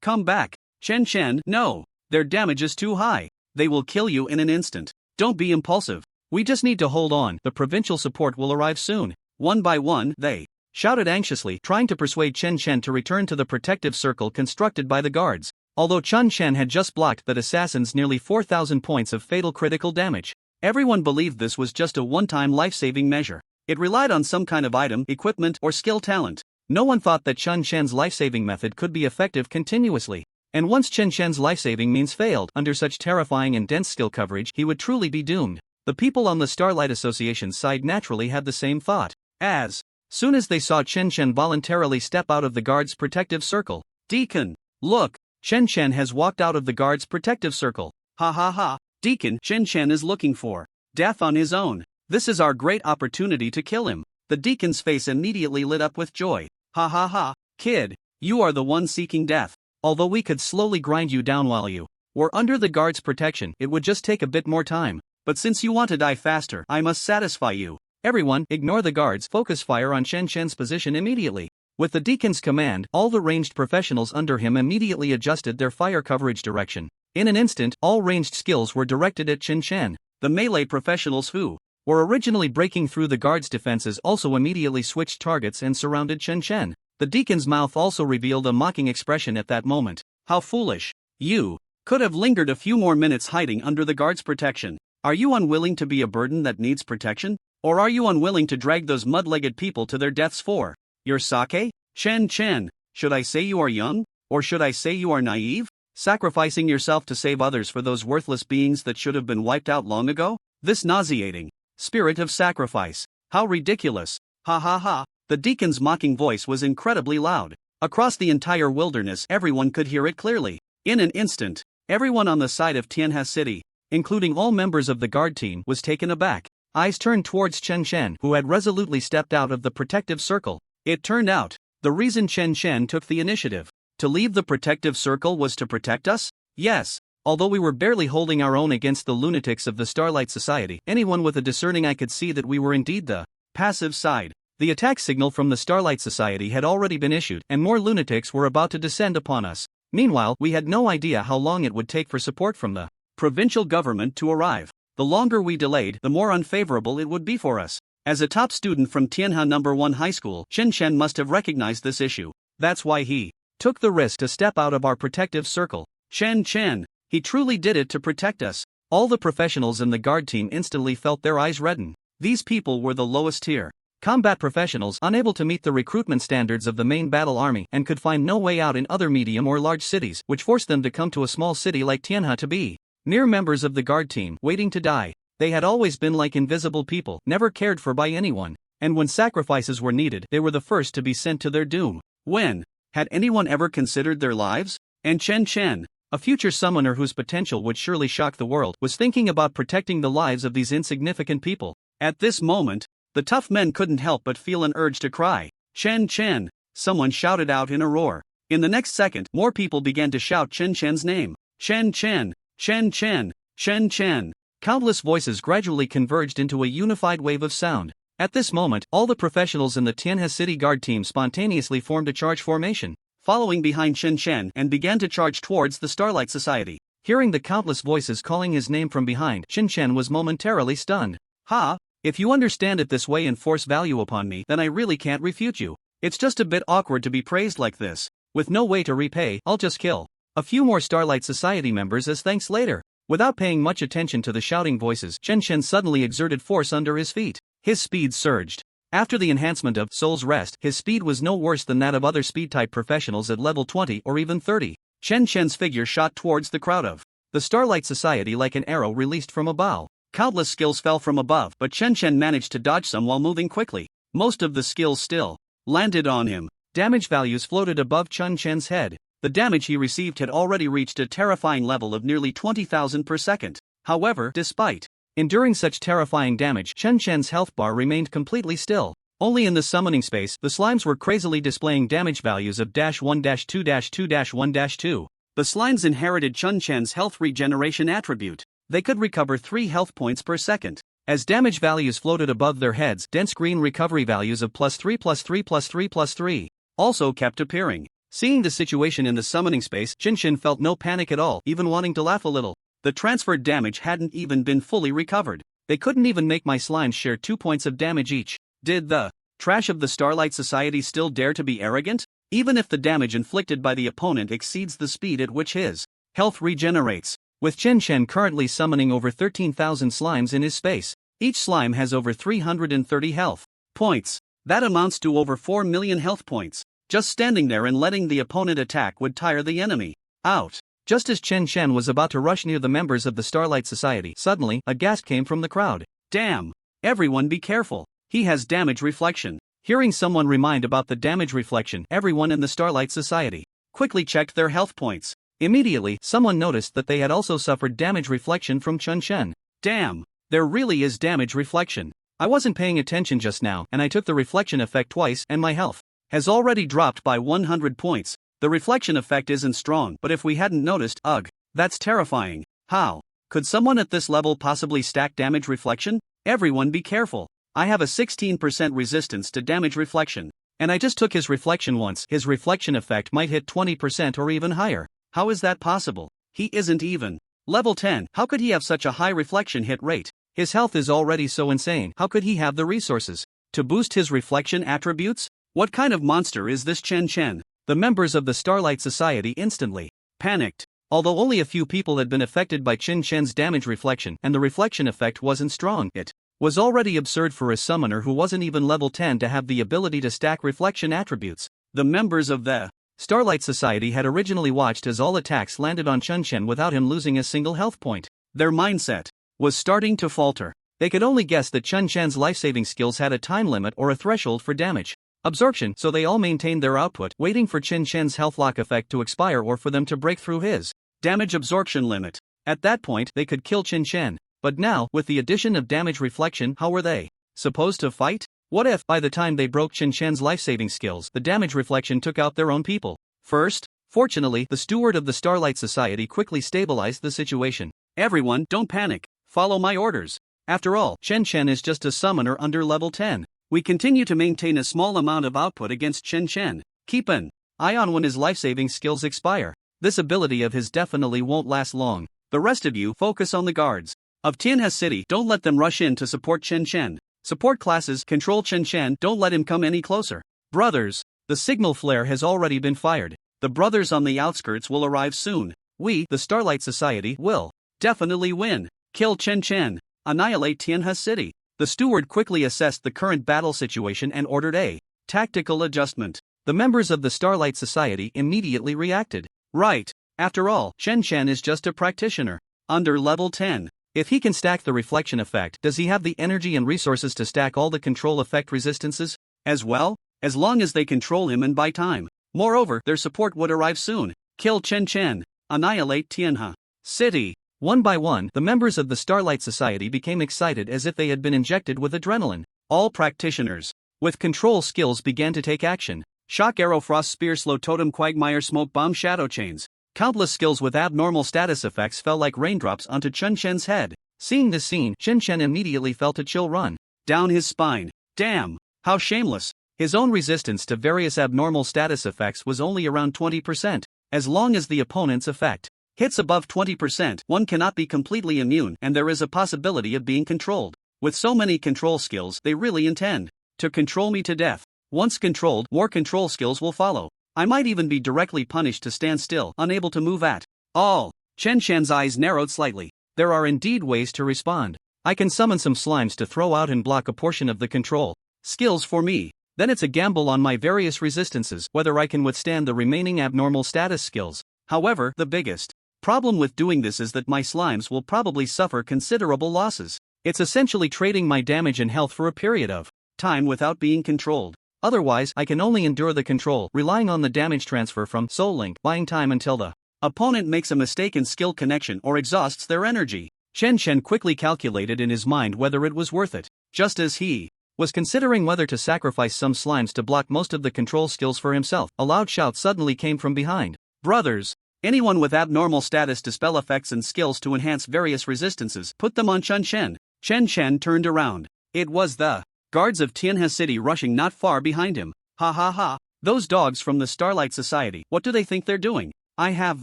come back. Chen Chen, no, their damage is too high. They will kill you in an instant. Don't be impulsive. We just need to hold on, the provincial support will arrive soon. One by one, they shouted anxiously, trying to persuade Chen Chen to return to the protective circle constructed by the guards. Although Chen Chen had just blocked that assassin's nearly 4,000 points of fatal critical damage, everyone believed this was just a one-time life-saving measure. It relied on some kind of item, equipment, or skill talent. No one thought that Chen Chen's life-saving method could be effective continuously. And once Chen Chen's life-saving means failed, under such terrifying and dense skill coverage, he would truly be doomed. The people on the Starlight Association's side naturally had the same thought. As soon as they saw Chen Chen voluntarily step out of the guard's protective circle, "Deacon, look, Chen Chen has walked out of the guard's protective circle. Ha ha ha, Deacon, Chen Chen is looking for death on his own. This is our great opportunity to kill him." The deacon's face immediately lit up with joy. "Ha ha ha, kid, you are the one seeking death. Although we could slowly grind you down while you were under the guard's protection, it would just take a bit more time. But since you want to die faster, I must satisfy you. Everyone, ignore the guards, focus fire on Chen Chen's position immediately." With the deacon's command, all the ranged professionals under him immediately adjusted their fire coverage direction. In an instant, all ranged skills were directed at Chen Chen. The melee professionals who were originally breaking through the guard's defenses also immediately switched targets and surrounded Chen Chen. The deacon's mouth also revealed a mocking expression at that moment. "How foolish. You could have lingered a few more minutes hiding under the guard's protection. Are you unwilling to be a burden that needs protection? Or are you unwilling to drag those mud-legged people to their deaths for your sake? Chen Chen, should I say you are young? Or should I say you are naive? Sacrificing yourself to save others for those worthless beings that should have been wiped out long ago? This nauseating spirit of sacrifice. How ridiculous. Ha ha ha." The deacon's mocking voice was incredibly loud. Across the entire wilderness, everyone could hear it clearly. In an instant, Everyone on the side of Tianhe City, including all members of the guard team, was taken aback. Eyes turned towards Chen Shen, who had resolutely stepped out of the protective circle. It turned out, the reason Chen Shen took the initiative to leave the protective circle was to protect us? Yes. Although we were barely holding our own against the lunatics of the Starlight Society, anyone with a discerning eye could see that we were indeed the passive side. The attack signal from the Starlight Society had already been issued, and more lunatics were about to descend upon us. Meanwhile, we had no idea how long it would take for support from the provincial government to arrive. The longer we delayed, the more unfavorable it would be for us. As a top student from Tianhe No. 1 High School, Chen Shen must have recognized this issue. That's why he took the risk to step out of our protective circle. Chen Chen. He truly did it to protect us. All the professionals in the guard team instantly felt their eyes redden. These people were the lowest tier combat professionals, unable to meet the recruitment standards of the main battle army, and could find no way out in other medium or large cities, which forced them to come to a small city like Tianhe to be mere members of the guard team, waiting to die. They had always been like invisible people, never cared for by anyone, and when sacrifices were needed, they were the first to be sent to their doom. When had anyone ever considered their lives? And Chen Chen, a future summoner whose potential would surely shock the world, was thinking about protecting the lives of these insignificant people. At this moment, the tough men couldn't help but feel an urge to cry. Chen Chen! Someone shouted out in a roar. In the next second, more people began to shout Chen Chen's name. Chen Chen! Chen Chen! Chen Chen! Countless voices gradually converged into a unified wave of sound. At this moment, all the professionals in the Tianhe City Guard team spontaneously formed a charge formation, following behind Chen Chen, and began to charge towards the Starlight Society. Hearing the countless voices calling his name from behind, Chen Chen was momentarily stunned. Ha! If you understand it this way and force value upon me, then I really can't refute you. It's just a bit awkward to be praised like this. With no way to repay, I'll just kill a few more Starlight Society members as thanks later. Without paying much attention to the shouting voices, Chen Chen suddenly exerted force under his feet. His speed surged. After the enhancement of Soul's Rest, his speed was no worse than that of other speed-type professionals at level 20 or even 30. Chen Chen's figure shot towards the crowd of the Starlight Society like an arrow released from a bow. Countless skills fell from above, but Chen Chen managed to dodge some while moving quickly. Most of the skills still landed on him. Damage values floated above Chen Chen's head. The damage he received had already reached a terrifying level of nearly 20,000 per second. However, despite enduring such terrifying damage, Chen Chen's health bar remained completely still. Only in the summoning space, the slimes were crazily displaying damage values of -1-2-2-1-2. The slimes inherited Chen Chen's health regeneration attribute. They could recover 3 health points per second. As damage values floated above their heads, dense green recovery values of +3+3+3+3 also kept appearing. Seeing the situation in the summoning space, Chen Chen felt no panic at all, even wanting to laugh a little. The transferred damage hadn't even been fully recovered. They couldn't even make my slimes share 2 points of damage each. Did the trash of the Starlight Society still dare to be arrogant? Even if the damage inflicted by the opponent exceeds the speed at which his health regenerates. With Chen Chen currently summoning over 13,000 slimes in his space, each slime has over 330 health points. That amounts to over 4 million health points. Just standing there and letting the opponent attack would tire the enemy out. Just as Chen Chen was about to rush near the members of the Starlight Society, suddenly, a gasp came from the crowd. Damn! Everyone be careful. He has damage reflection. Hearing someone remind about the damage reflection, everyone in the Starlight Society quickly checked their health points. Immediately, someone noticed that they had also suffered damage reflection from Chen Chen. Damn! There really is damage reflection. I wasn't paying attention just now, and I took the reflection effect twice, and my health has already dropped by 100 points. The reflection effect isn't strong, but if we hadn't noticed, ugh, that's terrifying. How could someone at this level possibly stack damage reflection? Everyone be careful. I have a 16% resistance to damage reflection, and I just took his reflection once. His reflection effect might hit 20% or even higher. How is that possible? He isn't even level 10. How could he have such a high reflection hit rate? His health is already so insane. How could he have the resources to boost his reflection attributes? What kind of monster is this Chen Chen? The members of the Starlight Society instantly panicked. Although only a few people had been affected by Chen Chen's damage reflection and the reflection effect wasn't strong, it was already absurd for a summoner who wasn't even level 10 to have the ability to stack reflection attributes. The members of the Starlight Society had originally watched as all attacks landed on Chen Chen without him losing a single health point. Their mindset was starting to falter. They could only guess that Chen Chen's life-saving skills had a time limit or a threshold for damage absorption, so they all maintained their output, waiting for Chen Chen's health lock effect to expire or for them to break through his damage absorption limit. At that point, they could kill Chen Chen. But now, with the addition of damage reflection, how were they supposed to fight? What if, by the time they broke Chen Chen's life-saving skills, the damage reflection took out their own people? First, fortunately, the steward of the Starlight Society quickly stabilized the situation. Everyone, don't panic. Follow my orders. After all, Chen Chen is just a summoner under level 10. We continue to maintain a small amount of output against Chen Chen. Keep an eye on when his life-saving skills expire. This ability of his definitely won't last long. The rest of you focus on the guards of Tianhe City. Don't let them rush in to support Chen Chen. Support classes, control Chen Chen, don't let him come any closer. Brothers, the signal flare has already been fired. The brothers on the outskirts will arrive soon. We, the Starlight Society, will definitely win. Kill Chen Chen. Annihilate Tianhe City. The steward quickly assessed the current battle situation and ordered a tactical adjustment. The members of the Starlight Society immediately reacted. Right. After all, Chen Chen is just a practitioner. Under level 10. If he can stack the reflection effect, does he have the energy and resources to stack all the control effect resistances as well? As long as they control him and buy time. Moreover, their support would arrive soon. Kill Chen Chen. Annihilate Tianhe City. One by one, the members of the Starlight Society became excited as if they had been injected with adrenaline. All practitioners with control skills began to take action. Shock Arrow, Frost Spear, Slow Totem, Quagmire, Smoke Bomb, Shadow Chains. Countless skills with abnormal status effects fell like raindrops onto Chen Chen's head. Seeing this scene, Chen Chen immediately felt a chill run down his spine. Damn, how shameless. His own resistance to various abnormal status effects was only around 20%. As long as the opponent's effect hits above 20%, one cannot be completely immune and there is a possibility of being controlled. With so many control skills, they really intend to control me to death. Once controlled, more control skills will follow. I might even be directly punished to stand still, unable to move at all. Chen Chen's eyes narrowed slightly. There are indeed ways to respond. I can summon some slimes to throw out and block a portion of the control skills for me. Then it's a gamble on my various resistances whether I can withstand the remaining abnormal status skills. However, the biggest problem with doing this is that my slimes will probably suffer considerable losses. It's essentially trading my damage and health for a period of time without being controlled. Otherwise, I can only endure the control, relying on the damage transfer from Soul Link, buying time until the opponent makes a mistaken skill connection or exhausts their energy. Chen Chen quickly calculated in his mind whether it was worth it. Just as he was considering whether to sacrifice some slimes to block most of the control skills for himself, a loud shout suddenly came from behind. Brothers, anyone with abnormal status dispel effects and skills to enhance various resistances, put them on Chen Chen. Chen Chen turned around. It was the guards of Tianhe City rushing not far behind him. Ha ha ha. Those dogs from the Starlight Society, what do they think they're doing? I have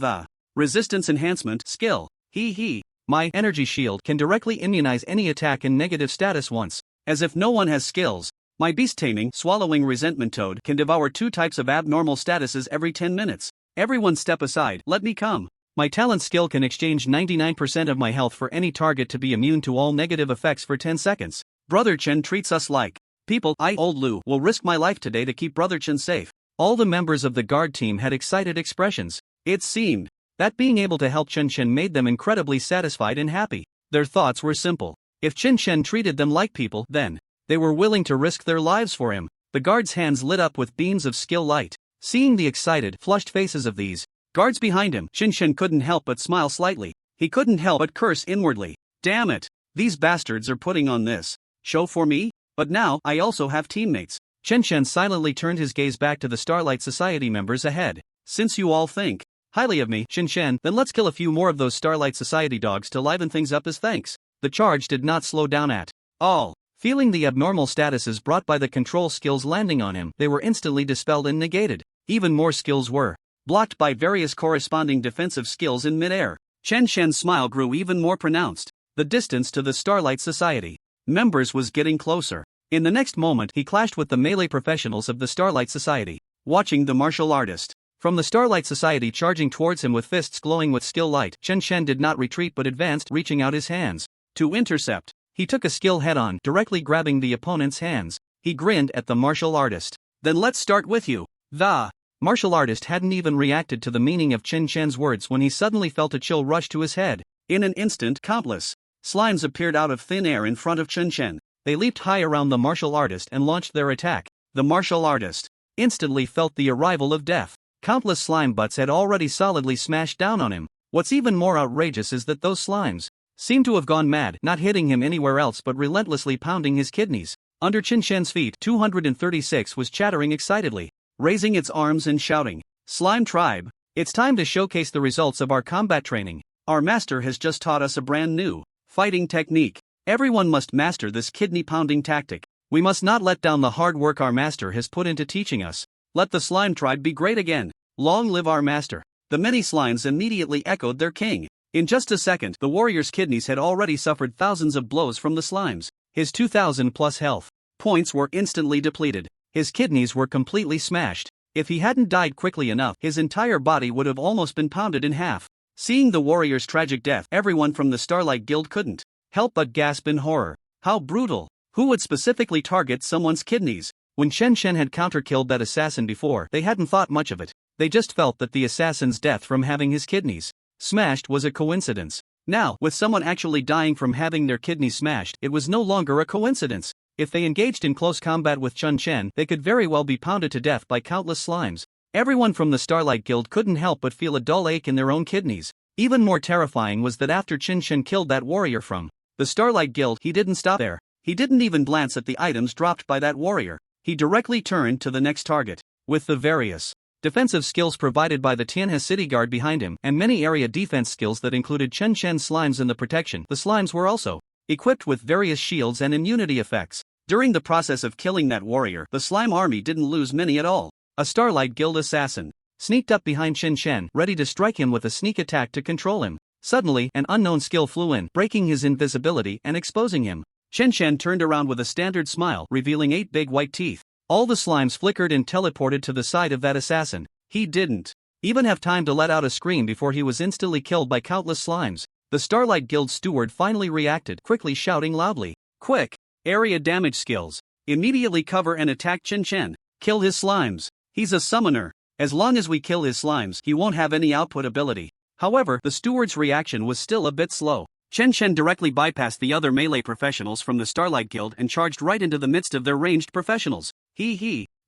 the resistance enhancement skill. Hee hee. My energy shield can directly immunize any attack in negative status once. As if no one has skills. My beast taming, swallowing resentment toad can devour 2 types of abnormal statuses every 10 minutes. Everyone step aside, let me come. My talent skill can exchange 99% of my health for any target to be immune to all negative effects for 10 seconds. Brother Chen treats us like people. I, Old Lu, will risk my life today to keep Brother Chen safe. All the members of the guard team had excited expressions. It seemed that being able to help Chen Chen made them incredibly satisfied and happy. Their thoughts were simple. If Chen Chen treated them like people, then they were willing to risk their lives for him. The guards' hands lit up with beams of skill light. Seeing the excited, flushed faces of these guards behind him, Chen Chen couldn't help but smile slightly. He couldn't help but curse inwardly. Damn it! These bastards are putting on this show for me? But now, I also have teammates. Chen Chen silently turned his gaze back to the Starlight Society members ahead. Since you all think highly of me, Chen Chen, then let's kill a few more of those Starlight Society dogs to liven things up as thanks. The charge did not slow down at all. Feeling the abnormal statuses brought by the control skills landing on him, they were instantly dispelled and negated. Even more skills were blocked by various corresponding defensive skills in midair. Chen Chen's smile grew even more pronounced. The distance to the Starlight Society members was getting closer. In the next moment, he clashed with the melee professionals of the Starlight Society. Watching the martial artist from the Starlight Society charging towards him with fists glowing with skill light, Chen Chen did not retreat but advanced, reaching out his hands to intercept. He took a skill head-on, directly grabbing the opponent's hands. He grinned at the martial artist. Then let's start with you. The martial artist hadn't even reacted to the meaning of Chen Chen's words when he suddenly felt a chill rush to his head. In an instant, countless slimes appeared out of thin air in front of Chen Chen. They leaped high around the martial artist and launched their attack. The martial artist instantly felt the arrival of death. Countless slime butts had already solidly smashed down on him. What's even more outrageous is that those slimes seem to have gone mad, not hitting him anywhere else but relentlessly pounding his kidneys. Under Chen Shen's feet, 236 was chattering excitedly, raising its arms and shouting, "Slime Tribe, it's time to showcase the results of our combat training. Our master has just taught us a brand new fighting technique. Everyone must master this kidney-pounding tactic. We must not let down the hard work our master has put into teaching us. Let the Slime Tribe be great again. Long live our master." The many slimes immediately echoed their king. In just a second, the warrior's kidneys had already suffered thousands of blows from the slimes. His 2,000 plus health points were instantly depleted. His kidneys were completely smashed. If he hadn't died quickly enough, his entire body would have almost been pounded in half. Seeing the warrior's tragic death, everyone from the Starlight Guild couldn't help but gasp in horror. How brutal! Who would specifically target someone's kidneys? When Chen Shen had counter-killed that assassin before, they hadn't thought much of it. They just felt that the assassin's death from having his kidneys smashed was a coincidence. Now, with someone actually dying from having their kidneys smashed, it was no longer a coincidence. If they engaged in close combat with Chen Shen, they could very well be pounded to death by countless slimes. Everyone from the Starlight Guild couldn't help but feel a dull ache in their own kidneys. Even more terrifying was that after Chen Shen killed that warrior from the Starlight Guild, he didn't stop there. He didn't even glance at the items dropped by that warrior. He directly turned to the next target. With the various defensive skills provided by the Tianhe city guard behind him, and many area defense skills that included Chen Shen's slimes and the protection, the slimes were also equipped with various shields and immunity effects. During the process of killing that warrior, the slime army didn't lose many at all. A Starlight Guild assassin sneaked up behind Chen Shen, ready to strike him with a sneak attack to control him. Suddenly, an unknown skill flew in, breaking his invisibility and exposing him. Chen Shen turned around with a standard smile, revealing 8 big white teeth. All the slimes flickered and teleported to the side of that assassin. He didn't even have time to let out a scream before he was instantly killed by countless slimes. The Starlight Guild steward finally reacted, quickly shouting loudly, "Quick! Area damage skills. Immediately cover and attack Chen Shen. Kill his slimes. He's a summoner. As long as we kill his slimes, he won't have any output ability." However, the steward's reaction was still a bit slow. Chen Shen directly bypassed the other melee professionals from the Starlight Guild and charged right into the midst of their ranged professionals.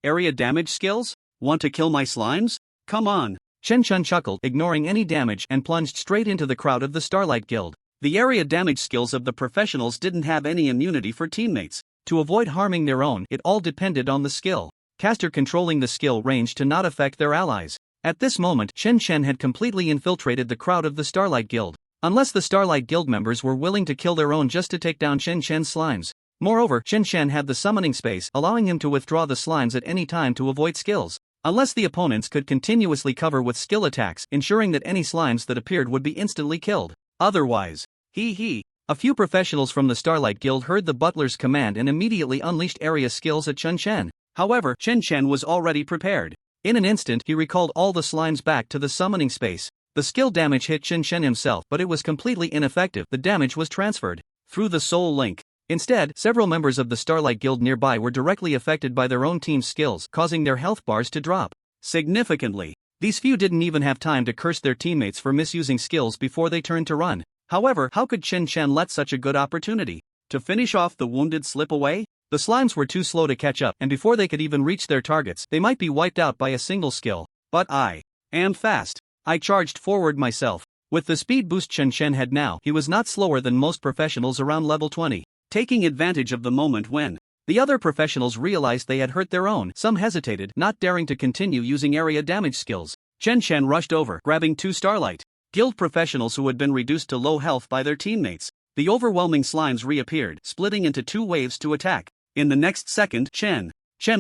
Area damage skills? Want to kill my slimes? Come on. Chen Shen chuckled, ignoring any damage, and plunged straight into the crowd of the Starlight Guild. The area damage skills of the professionals didn't have any immunity for teammates. To avoid harming their own, it all depended on the skill caster controlling the skill range to not affect their allies. At this moment, Chen Shen had completely infiltrated the crowd of the Starlight Guild. Unless the Starlight Guild members were willing to kill their own just to take down Chen Shen's slimes. Moreover, Chen Shen had the summoning space, allowing him to withdraw the slimes at any time to avoid skills. Unless the opponents could continuously cover with skill attacks, ensuring that any slimes that appeared would be instantly killed. Otherwise, a few professionals from the Starlight Guild heard the butler's command and immediately unleashed area skills at Chen Shen. However, Chen Shen was already prepared. In an instant, he recalled all the slimes back to the summoning space. The skill damage hit Chen Shen himself, but it was completely ineffective. The damage was transferred through the soul link. Instead, several members of the Starlight Guild nearby were directly affected by their own team's skills, causing their health bars to drop significantly. These few didn't even have time to curse their teammates for misusing skills before they turned to run. However, how could Chen Shen let such a good opportunity to finish off the wounded slip away? The slimes were too slow to catch up, and before they could even reach their targets, they might be wiped out by a single skill. But I am fast. I charged forward myself. With the speed boost Chen Shen had now, he was not slower than most professionals around level 20. Taking advantage of the moment when the other professionals realized they had hurt their own, some hesitated, not daring to continue using area damage skills. Chen Shen rushed over, grabbing 2 Starlight Guild professionals who had been reduced to low health by their teammates. The overwhelming slimes reappeared, splitting into 2 waves to attack. In the next second, Chen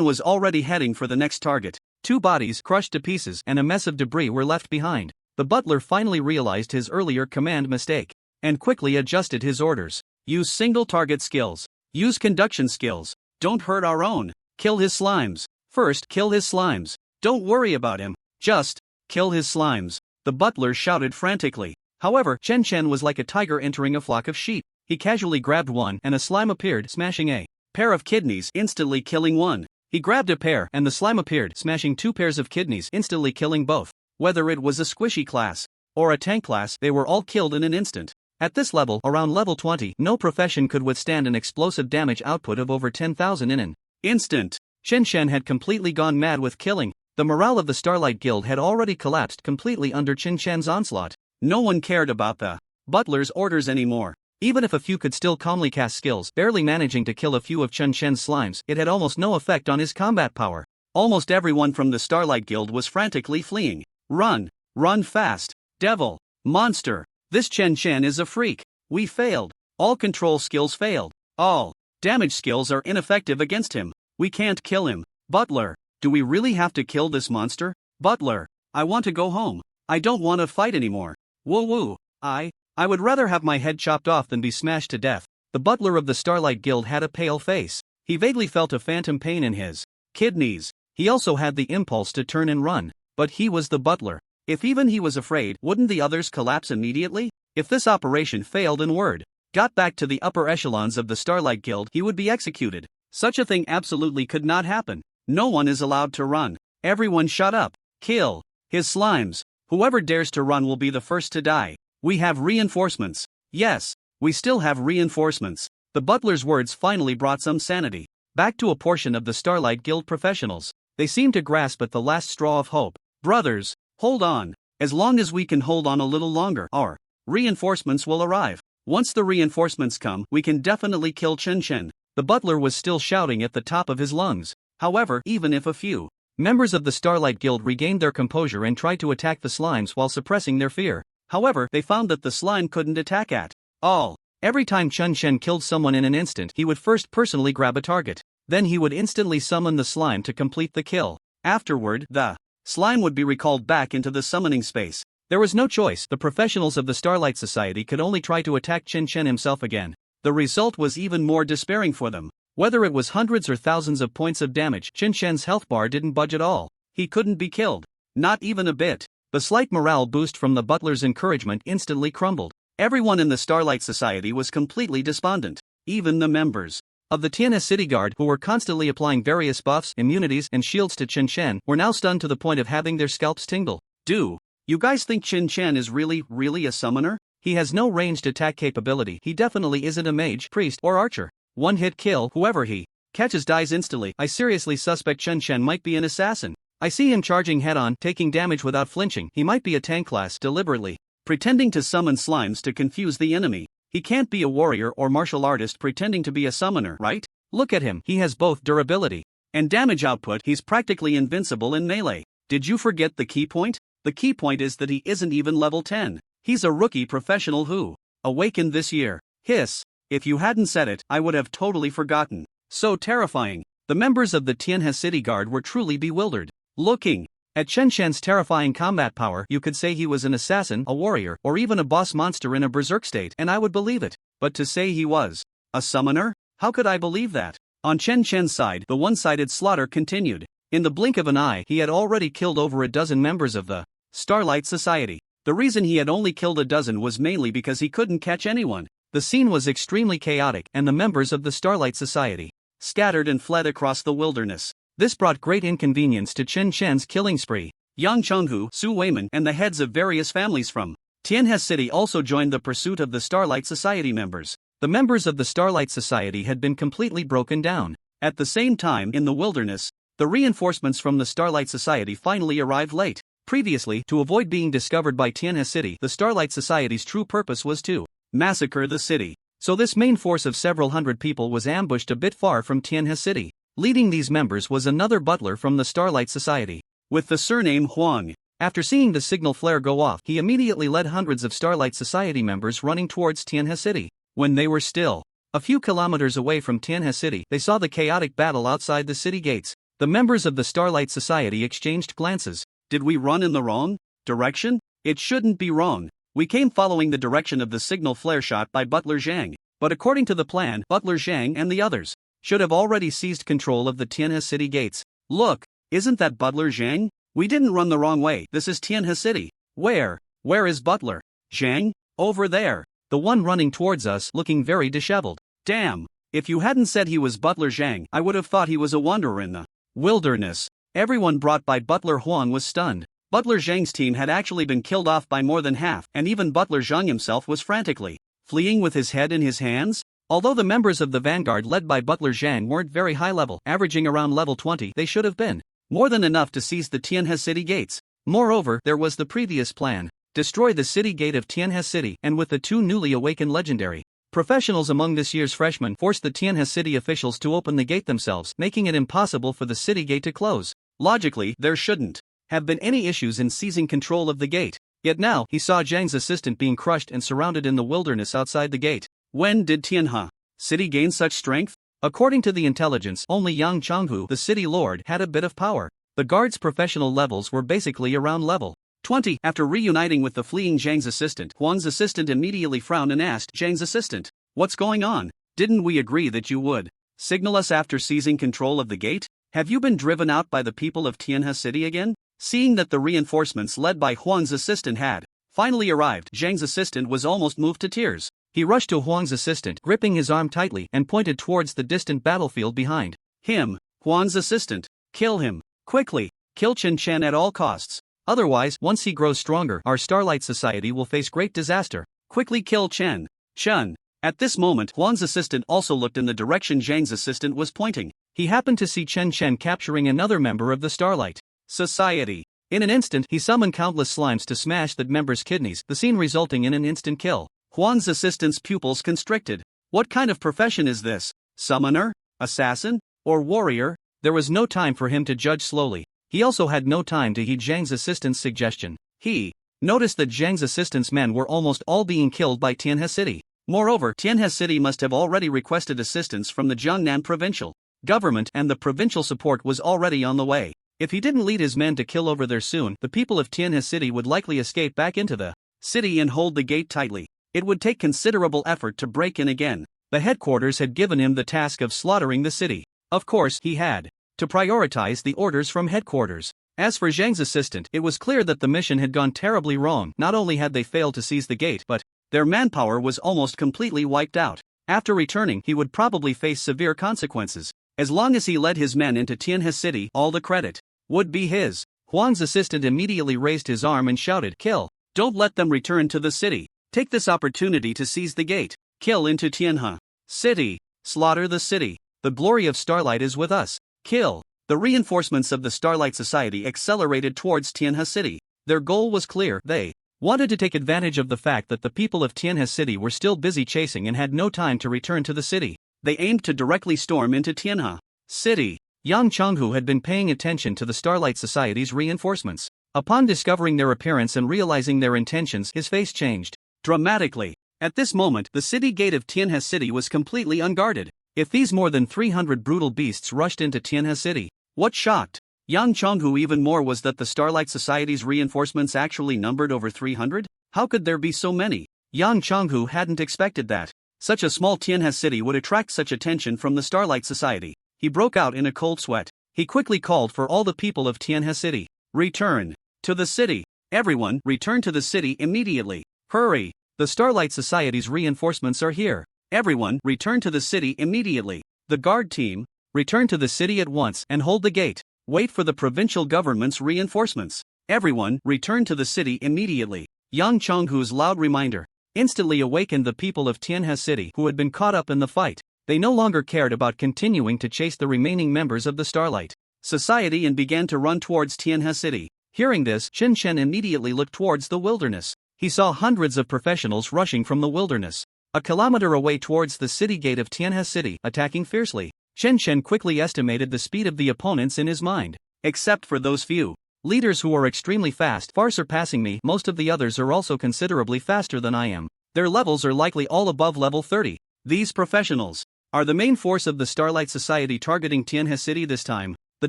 was already heading for the next target. 2 bodies crushed to pieces and a mess of debris were left behind. The butler finally realized his earlier command mistake and quickly adjusted his orders. Use single target skills. Use conduction skills. Don't hurt our own. Kill his slimes. First, kill his slimes. Don't worry about him. Just kill his slimes. The butler shouted frantically. However, Chen Shen was like a tiger entering a flock of sheep. He casually grabbed one and a slime appeared, smashing a pair of kidneys, instantly killing one. He grabbed a pair and the slime appeared, smashing 2 pairs of kidneys, instantly killing both. Whether it was a squishy class or a tank class, they were all killed in an instant. At this level, around level 20, no profession could withstand an explosive damage output of over 10,000 in an instant. Chen Shen had completely gone mad with killing. The morale of the Starlight Guild had already collapsed completely under Chen Shen's onslaught. No one cared about the butler's orders anymore. Even if a few could still calmly cast skills, barely managing to kill a few of Chen Shen's slimes, it had almost no effect on his combat power. Almost everyone from the Starlight Guild was frantically fleeing. Run! Run fast! Devil! Monster! This Chen Shen is a freak! We failed! All control skills failed! All damage skills are ineffective against him! We can't kill him! Butler! Do we really have to kill this monster? Butler! I want to go home! I don't want to fight anymore! Woo woo! I would rather have my head chopped off than be smashed to death. The butler of the Starlight Guild had a pale face. He vaguely felt a phantom pain in his kidneys. He also had the impulse to turn and run. But he was the butler. If even he was afraid, wouldn't the others collapse immediately? If this operation failed and word got back to the upper echelons of the Starlight Guild, he would be executed. Such a thing absolutely could not happen. No one is allowed to run. Everyone shut up. Kill his slimes. Whoever dares to run will be the first to die. We have reinforcements. Yes, we still have reinforcements. The butler's words finally brought some sanity back to a portion of the Starlight Guild professionals. They seemed to grasp at the last straw of hope. Brothers, hold on. As long as we can hold on a little longer, our reinforcements will arrive. Once the reinforcements come, we can definitely kill Chen Shen. The butler was still shouting at the top of his lungs. However, even if a few members of the Starlight Guild regained their composure and tried to attack the slimes while suppressing their fear, however, they found that the slime couldn't attack at all. Every time Chen Shen killed someone in an instant, he would first personally grab a target. Then he would instantly summon the slime to complete the kill. Afterward, the slime would be recalled back into the summoning space. There was no choice. The professionals of the Starlight Society could only try to attack Chen Shen himself again. The result was even more despairing for them. Whether it was hundreds or thousands of points of damage, Chen Shen's health bar didn't budge at all. He couldn't be killed. Not even a bit. The slight morale boost from the butler's encouragement instantly crumbled. Everyone in the Starlight Society was completely despondent. Even the members of the Tianhe City Guard, who were constantly applying various buffs, immunities, and shields to Chen Shen, were now stunned to the point of having their scalps tingle. Do you guys think Chen Shen is really a summoner? He has no ranged attack capability. He definitely isn't a mage, priest, or archer. One-hit kill, whoever he catches dies instantly. I seriously suspect Chen Shen might be an assassin. I see him charging head-on, taking damage without flinching. He might be a tank class, deliberately pretending to summon slimes to confuse the enemy. He can't be a warrior or martial artist pretending to be a summoner, right? Look at him. He has both durability and damage output. He's practically invincible in melee. Did you forget the key point? The key point is that he isn't even level 10. He's a rookie professional who awakened this year. Hiss. If you hadn't said it, I would have totally forgotten. So terrifying. The members of the Tianhe City Guard were truly bewildered. Looking at Chen Shen's terrifying combat power, you could say he was an assassin, a warrior, or even a boss monster in a berserk state, and I would believe it. But to say he was a summoner? How could I believe that? On Chen Shen's side, the one-sided slaughter continued. In the blink of an eye, he had already killed over a dozen members of the Starlight Society. The reason he had only killed a dozen was mainly because he couldn't catch anyone. The scene was extremely chaotic, and the members of the Starlight Society scattered and fled across the wilderness. This brought great inconvenience to Chen Shen's killing spree. Yang Chenghu, Su Weiman, and the heads of various families from Tianhe City also joined the pursuit of the Starlight Society members. The members of the Starlight Society had been completely broken down. At the same time, in the wilderness, the reinforcements from the Starlight Society finally arrived late. Previously, to avoid being discovered by Tianhe City, the Starlight Society's true purpose was to massacre the city. So this main force of several hundred people was ambushed a bit far from Tianhe City. Leading these members was another butler from the Starlight Society, with the surname Huang. After seeing the signal flare go off, he immediately led hundreds of Starlight Society members running towards Tianhe City. When they were still a few kilometers away from Tianhe City, they saw the chaotic battle outside the city gates. The members of the Starlight Society exchanged glances. Did we run in the wrong direction? It shouldn't be wrong. We came following the direction of the signal flare shot by Butler Zhang. But according to the plan, Butler Zhang and the others should have already seized control of the Tianhe City gates. Look, isn't that Butler Zhang? We didn't run the wrong way. This is Tianhe City. Where is Butler Zhang? Over there. The one running towards us, looking very disheveled. Damn. If you hadn't said he was Butler Zhang, I would have thought he was a wanderer in the wilderness. Everyone brought by Butler Huang was stunned. Butler Zhang's team had actually been killed off by more than half, and even Butler Zhang himself was frantically fleeing with his head in his hands. Although the members of the vanguard led by Butler Zhang weren't very high level, averaging around level 20, they should have been more than enough to seize the Tianhe City gates. Moreover, there was the previous plan. destroy the city gate of Tianhe City, and with the two newly awakened legendary professionals among this year's freshmen forced the Tianhe City officials to open the gate themselves, making it impossible for the city gate to close. Logically, there shouldn't have been any issues in seizing control of the gate. Yet now, he saw Zhang's assistant being crushed and surrounded in the wilderness outside the gate. When did Tianhe City gain such strength? According to the intelligence, only Yang Chonghu, the city lord, had a bit of power. The guard's professional levels were basically around level 20. After reuniting with the fleeing Zhang's assistant, Huang's assistant immediately frowned and asked Zhang's assistant, "What's going on? Didn't we agree that you would signal us after seizing control of the gate? Have you been driven out by the people of Tianhe City again?" Seeing that the reinforcements led by Huang's assistant had finally arrived, Zhang's assistant was almost moved to tears. He rushed to Huang's assistant, gripping his arm tightly, and pointed towards the distant battlefield behind him. Huang's assistant, kill him, quickly, kill Chen Chen at all costs. Otherwise, once he grows stronger, our Starlight Society will face great disaster. Quickly kill Chen Chen. At this moment, Huang's assistant also looked in the direction Zhang's assistant was pointing. He happened to see Chen Chen capturing another member of the Starlight Society. In an instant, he summoned countless slimes to smash that member's kidneys, the scene resulting in an instant kill. Huang's assistant's pupils constricted. What kind of profession is this? Summoner? Assassin? Or warrior? There was no time for him to judge slowly. He also had no time to heed Zhang's assistant's suggestion. He noticed that Zhang's assistant's men were almost all being killed by Tianhe City. Moreover, Tianhe City must have already requested assistance from the Jiangnan provincial government, and the provincial support was already on the way. If he didn't lead his men to kill over there soon, the people of Tianhe City would likely escape back into the city and hold the gate tightly. It would take considerable effort to break in again. The headquarters had given him the task of slaughtering the city. Of course, he had to prioritize the orders from headquarters. As for Zhang's assistant, it was clear that the mission had gone terribly wrong. Not only had they failed to seize the gate, but their manpower was almost completely wiped out. After returning, he would probably face severe consequences. As long as he led his men into Tianhe City, all the credit would be his. Huang's assistant immediately raised his arm and shouted, "Kill! Don't let them return to the city. Take this opportunity to seize the gate. Kill into Tianhe City. Slaughter the city. The glory of Starlight is with us. Kill." The reinforcements of the Starlight Society accelerated towards Tianhe City. Their goal was clear. They wanted to take advantage of the fact that the people of Tianhe City were still busy chasing and had no time to return to the city. They aimed to directly storm into Tianhe City. Yang Chonghu had been paying attention to the Starlight Society's reinforcements. Upon discovering their appearance and realizing their intentions, his face changed dramatically. At this moment, the city gate of Tianhe City was completely unguarded. If these more than 300 brutal beasts rushed into Tianhe City, what shocked Yang Chonghu even more was that the Starlight Society's reinforcements actually numbered over 300? How could there be so many? Yang Chonghu hadn't expected that such a small Tianhe City would attract such attention from the Starlight Society. He broke out in a cold sweat. He quickly called for all the people of Tianhe City. "Return to the city. Everyone, return to the city immediately. Hurry! The Starlight Society's reinforcements are here. Everyone, return to the city immediately. The guard team, return to the city at once and hold the gate. Wait for the provincial government's reinforcements. Everyone, return to the city immediately." Yang Chonghu's loud reminder instantly awakened the people of Tianhe City who had been caught up in the fight. They no longer cared about continuing to chase the remaining members of the Starlight Society and began to run towards Tianhe City. Hearing this, Chen Chen immediately looked towards the wilderness. He saw hundreds of professionals rushing from the wilderness a kilometer away towards the city gate of Tianhe City, attacking fiercely. Chen Chen quickly estimated the speed of the opponents in his mind. Except for those few leaders who are extremely fast, far surpassing me, most of the others are also considerably faster than I am. Their levels are likely all above level 30. These professionals are the main force of the Starlight Society targeting Tianhe City this time. The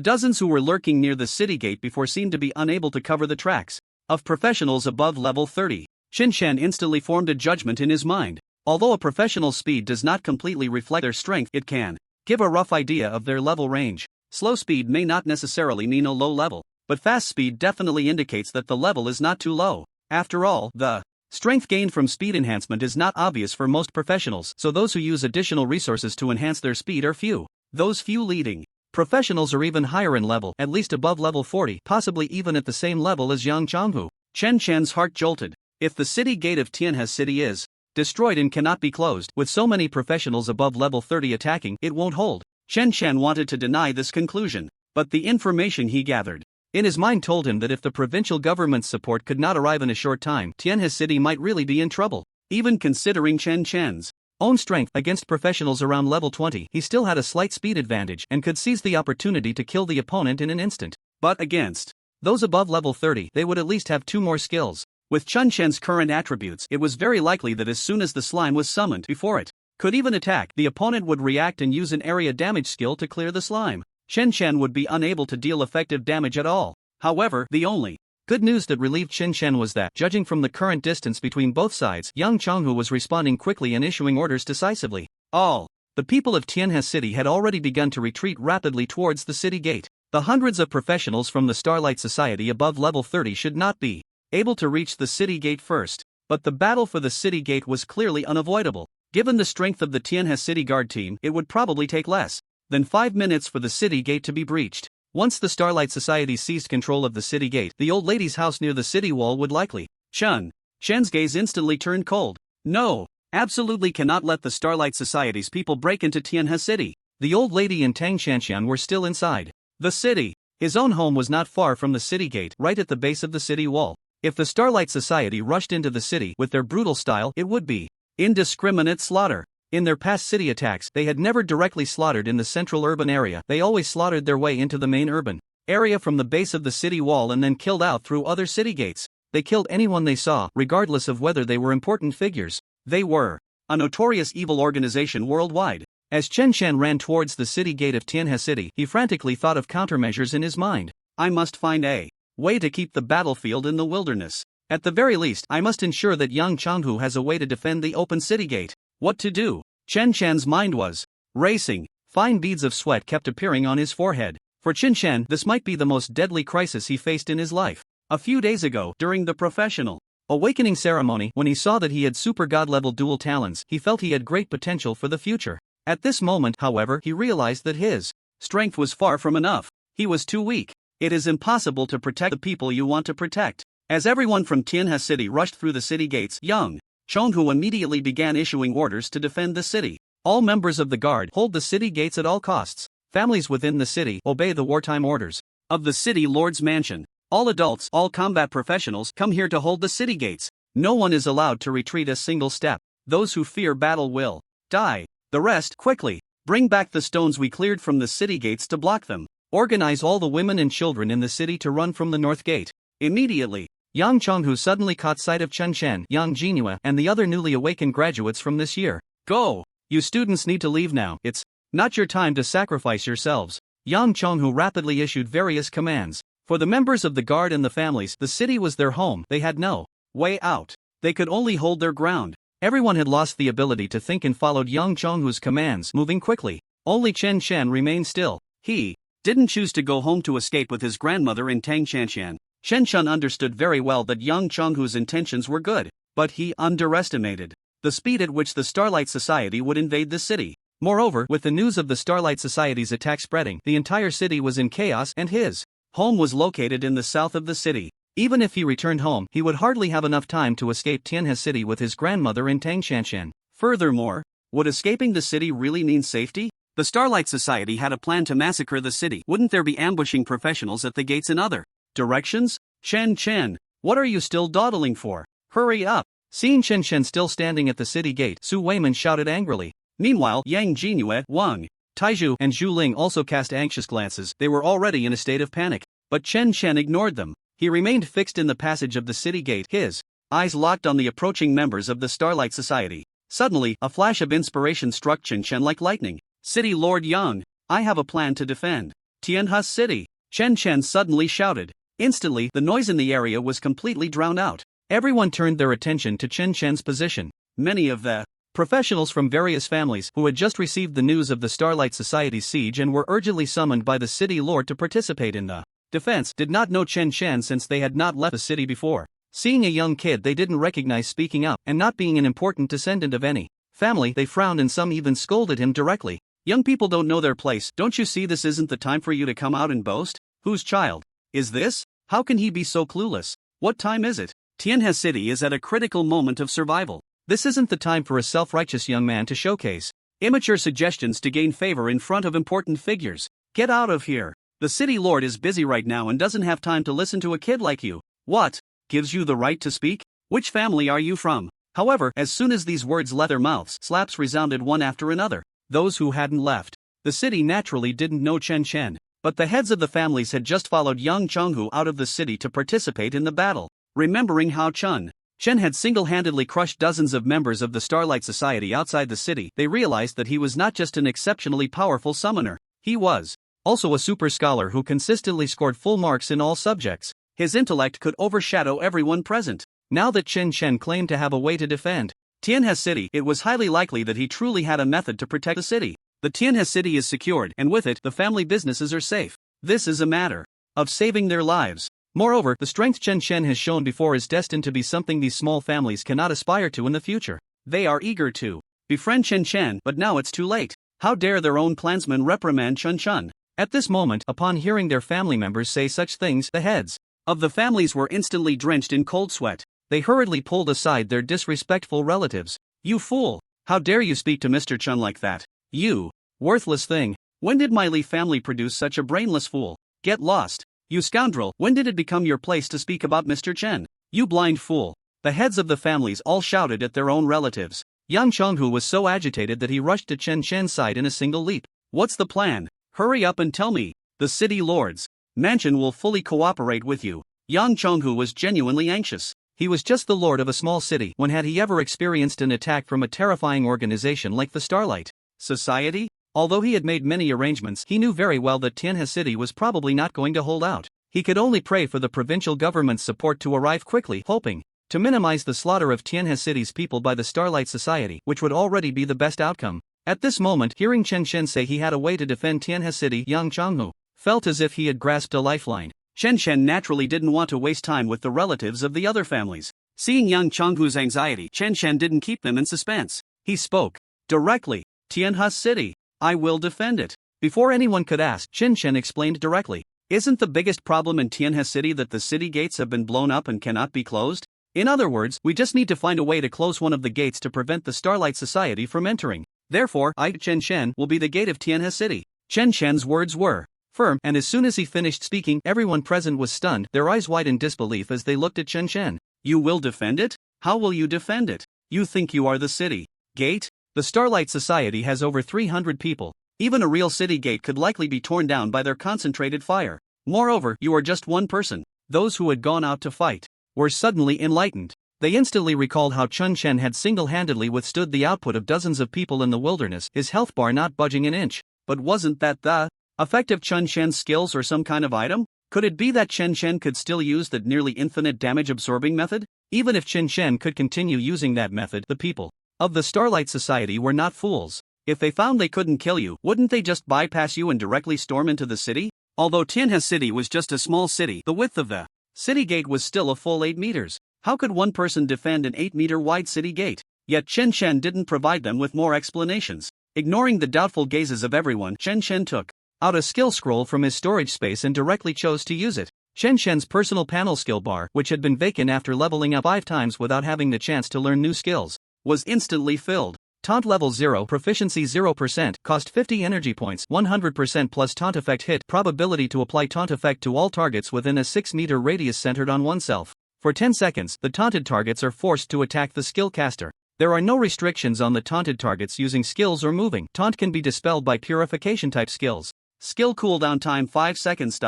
dozens who were lurking near the city gate before seemed to be unable to cover the tracks of professionals above level 30. Chen Chen instantly formed a judgment in his mind. Although a professional's speed does not completely reflect their strength, it can give a rough idea of their level range. Slow speed may not necessarily mean a low level, but fast speed definitely indicates that the level is not too low. After all, the strength gained from speed enhancement is not obvious for most professionals, so those who use additional resources to enhance their speed are few. Those few leading professionals are even higher in level, at least above level 40, possibly even at the same level as Yang Chonghu. Chen Chen's heart jolted. If the city gate of Tianhe City is destroyed and cannot be closed, with so many professionals above level 30 attacking, it won't hold. Chen Chen wanted to deny this conclusion, but the information he gathered In his mind told him that if the provincial government's support could not arrive in a short time, Tianhe City might really be in trouble. Even considering Chen Chen's own strength against professionals around level 20, he still had a slight speed advantage and could seize the opportunity to kill the opponent in an instant. But against those above level 30, they would at least have 2 more skills. With Chen Chen's current attributes, it was very likely that as soon as the slime was summoned before it could even attack, the opponent would react and use an area damage skill to clear the slime. Chen Chen would be unable to deal effective damage at all. However, the only good news that relieved Chen Chen was that, judging from the current distance between both sides, Yang Chonghu was responding quickly and issuing orders decisively. All the people of Tianhe City had already begun to retreat rapidly towards the city gate. The hundreds of professionals from the Starlight Society above level 30 should not be able to reach the city gate first, but the battle for the city gate was clearly unavoidable. Given the strength of the Tianhe City Guard team, it would probably take less than 5 minutes for the city gate to be breached. Once the Starlight Society seized control of the city gate, the old lady's house near the city wall would likely. Shen's gaze instantly turned cold. No, absolutely cannot let the Starlight Society's people break into Tianhe City. The old lady and Tang Shanshan were still inside the city. His own home was not far from the city gate, right at the base of the city wall. If the Starlight Society rushed into the city with their brutal style, it would be indiscriminate slaughter. In their past city attacks, they had never directly slaughtered in the central urban area. They always slaughtered their way into the main urban area from the base of the city wall and then killed out through other city gates. They killed anyone they saw, regardless of whether they were important figures. They were a notorious evil organization worldwide. As Chen Chen ran towards the city gate of Tianhe City, he frantically thought of countermeasures in his mind. I must find a way to keep the battlefield in the wilderness. At the very least, I must ensure that Yang Chonghu has a way to defend the open city gate. What to do? Chen Chen's mind was racing. Fine beads of sweat kept appearing on his forehead. For Chen Chen, this might be the most deadly crisis he faced in his life. A few days ago, during the professional awakening ceremony, when he saw that he had super god-level dual talents, he felt he had great potential for the future. At this moment, however, he realized that his strength was far from enough. He was too weak. It is impossible to protect the people you want to protect. As everyone from Tianhe City rushed through the city gates, Yang Chonghu immediately began issuing orders to defend the city. All members of the guard hold the city gates at all costs. Families within the city obey the wartime orders of the city lord's mansion. All adults, all combat professionals come here to hold the city gates. No one is allowed to retreat a single step. Those who fear battle will die. The rest, quickly, bring back the stones we cleared from the city gates to block them. Organize all the women and children in the city to run from the north gate. Immediately, Yang Chonghu suddenly caught sight of Chen Chen, Yang Jinhua, and the other newly awakened graduates from this year. Go! You students need to leave now. It's not your time to sacrifice yourselves. Yang Chonghu rapidly issued various commands. For the members of the guard and the families, the city was their home. They had no way out. They could only hold their ground. Everyone had lost the ability to think and followed Yang Chonghu's commands, moving quickly. Only Chen Chen remained still. He didn't choose to go home to escape with his grandmother in Tang Shanshan. Chen Chen understood very well that Yang Chonghu's intentions were good, but he underestimated the speed at which the Starlight Society would invade the city. Moreover, with the news of the Starlight Society's attack spreading, the entire city was in chaos and his home was located in the south of the city. Even if he returned home, he would hardly have enough time to escape Tianhe City with his grandmother in Tang Shanshan. Furthermore, would escaping the city really mean safety? The Starlight Society had a plan to massacre the city. Wouldn't there be ambushing professionals at the gates in other directions? Chen Chen, what are you still dawdling for? Hurry up! Seeing Chen Chen still standing at the city gate, Su Weiman shouted angrily. Meanwhile, Yang Jinhua, Wang Taizhu, and Zhu Ling also cast anxious glances. They were already in a state of panic. But Chen Chen ignored them. He remained fixed in the passage of the city gate, his eyes locked on the approaching members of the Starlight Society. Suddenly, a flash of inspiration struck Chen Chen like lightning. City Lord Yang, I have a plan to defend Tianhe City. Chen Chen suddenly shouted. Instantly, the noise in the area was completely drowned out. Everyone turned their attention to Chen Chen's position. Many of the professionals from various families who had just received the news of the Starlight Society's siege and were urgently summoned by the city lord to participate in the defense did not know Chen Chen since they had not left the city before. Seeing a young kid they didn't recognize speaking up and not being an important descendant of any family, they frowned and some even scolded him directly. Young people don't know their place. Don't you see this isn't the time for you to come out and boast? Whose child is this? How can he be so clueless? What time is it? Tianhe City is at a critical moment of survival. This isn't the time for a self-righteous young man to showcase immature suggestions to gain favor in front of important figures. Get out of here. The city lord is busy right now and doesn't have time to listen to a kid like you. What gives you the right to speak? Which family are you from? However, as soon as these words left their mouths, slaps resounded one after another. Those who hadn't left the city naturally didn't know Chen, but the heads of the families had just followed young Chonghu out of the city to participate in the battle. Remembering how Chen had single-handedly crushed dozens of members of the Starlight Society outside the city, they realized that he was not just an exceptionally powerful summoner, he was also a super scholar who consistently scored full marks in all subjects. His intellect could overshadow everyone present. Now that Chen claimed to have a way to defend Tianhe City, it was highly likely that he truly had a method to protect the city. The Tianhe City is secured, and with it, the family businesses are safe. This is a matter of saving their lives. Moreover, the strength Chen has shown before is destined to be something these small families cannot aspire to in the future. They are eager to befriend Chen, but now it's too late. How dare their own clansmen reprimand Chen? At this moment, upon hearing their family members say such things, the heads of the families were instantly drenched in cold sweat. They hurriedly pulled aside their disrespectful relatives. You fool! How dare you speak to Mr. Chen like that? You worthless thing! When did my Li family produce such a brainless fool? Get lost! You scoundrel! When did it become your place to speak about Mr. Chen? You blind fool! The heads of the families all shouted at their own relatives. Yang Chonghu was so agitated that he rushed to Chen side in a single leap. What's the plan? Hurry up and tell me. The city lord's mansion will fully cooperate with you. Yang Chonghu was genuinely anxious. He was just the lord of a small city. When had he ever experienced an attack from a terrifying organization like the Starlight Society? Although he had made many arrangements, he knew very well that Tianhe City was probably not going to hold out. He could only pray for the provincial government's support to arrive quickly, hoping to minimize the slaughter of Tianhe City's people by the Starlight Society, which would already be the best outcome. At this moment, hearing Chen say he had a way to defend Tianhe City, Yang Chonghu felt as if he had grasped a lifeline. Chen naturally didn't want to waste time with the relatives of the other families. Seeing Yang Chonghu's anxiety, Chen didn't keep them in suspense. He spoke directly. Tianhe City. I will defend it. Before anyone could ask, Chen explained directly. Isn't the biggest problem in Tianhe City that the city gates have been blown up and cannot be closed? In other words, we just need to find a way to close one of the gates to prevent the Starlight Society from entering. Therefore, I, Chen will be the gate of Tianhe City. Chen's words were firm, and as soon as he finished speaking, everyone present was stunned, their eyes wide in disbelief as they looked at Chen. You will defend it? How will you defend it? You think you are the city gate? The Starlight Society has over 300 people. Even a real city gate could likely be torn down by their concentrated fire. Moreover, you are just one person. Those who had gone out to fight were suddenly enlightened. They instantly recalled how Chen had single-handedly withstood the output of dozens of people in the wilderness, his health bar not budging an inch. But wasn't that the effect of Chen skills or some kind of item? Could it be that Chen could still use that nearly infinite damage-absorbing method? Even if Chen could continue using that method, the people of the Starlight Society were not fools. If they found they couldn't kill you, wouldn't they just bypass you and directly storm into the city? Although Tianhe City was just a small city, the width of the city gate was still a full 8 meters. How could one person defend an 8-meter wide city gate? Yet Chen didn't provide them with more explanations. Ignoring the doubtful gazes of everyone, Chen took out a skill scroll from his storage space and directly chose to use it. Chen's personal panel skill bar, which had been vacant after leveling up 5 times without having the chance to learn new skills, was instantly filled. Taunt level 0, proficiency 0%, cost 50 energy points, 100% plus taunt effect hit, probability to apply taunt effect to all targets within a 6-meter radius centered on oneself. For 10 seconds, the taunted targets are forced to attack the skill caster. There are no restrictions on the taunted targets using skills or moving. Taunt can be dispelled by purification type skills. Skill cooldown time 5 seconds.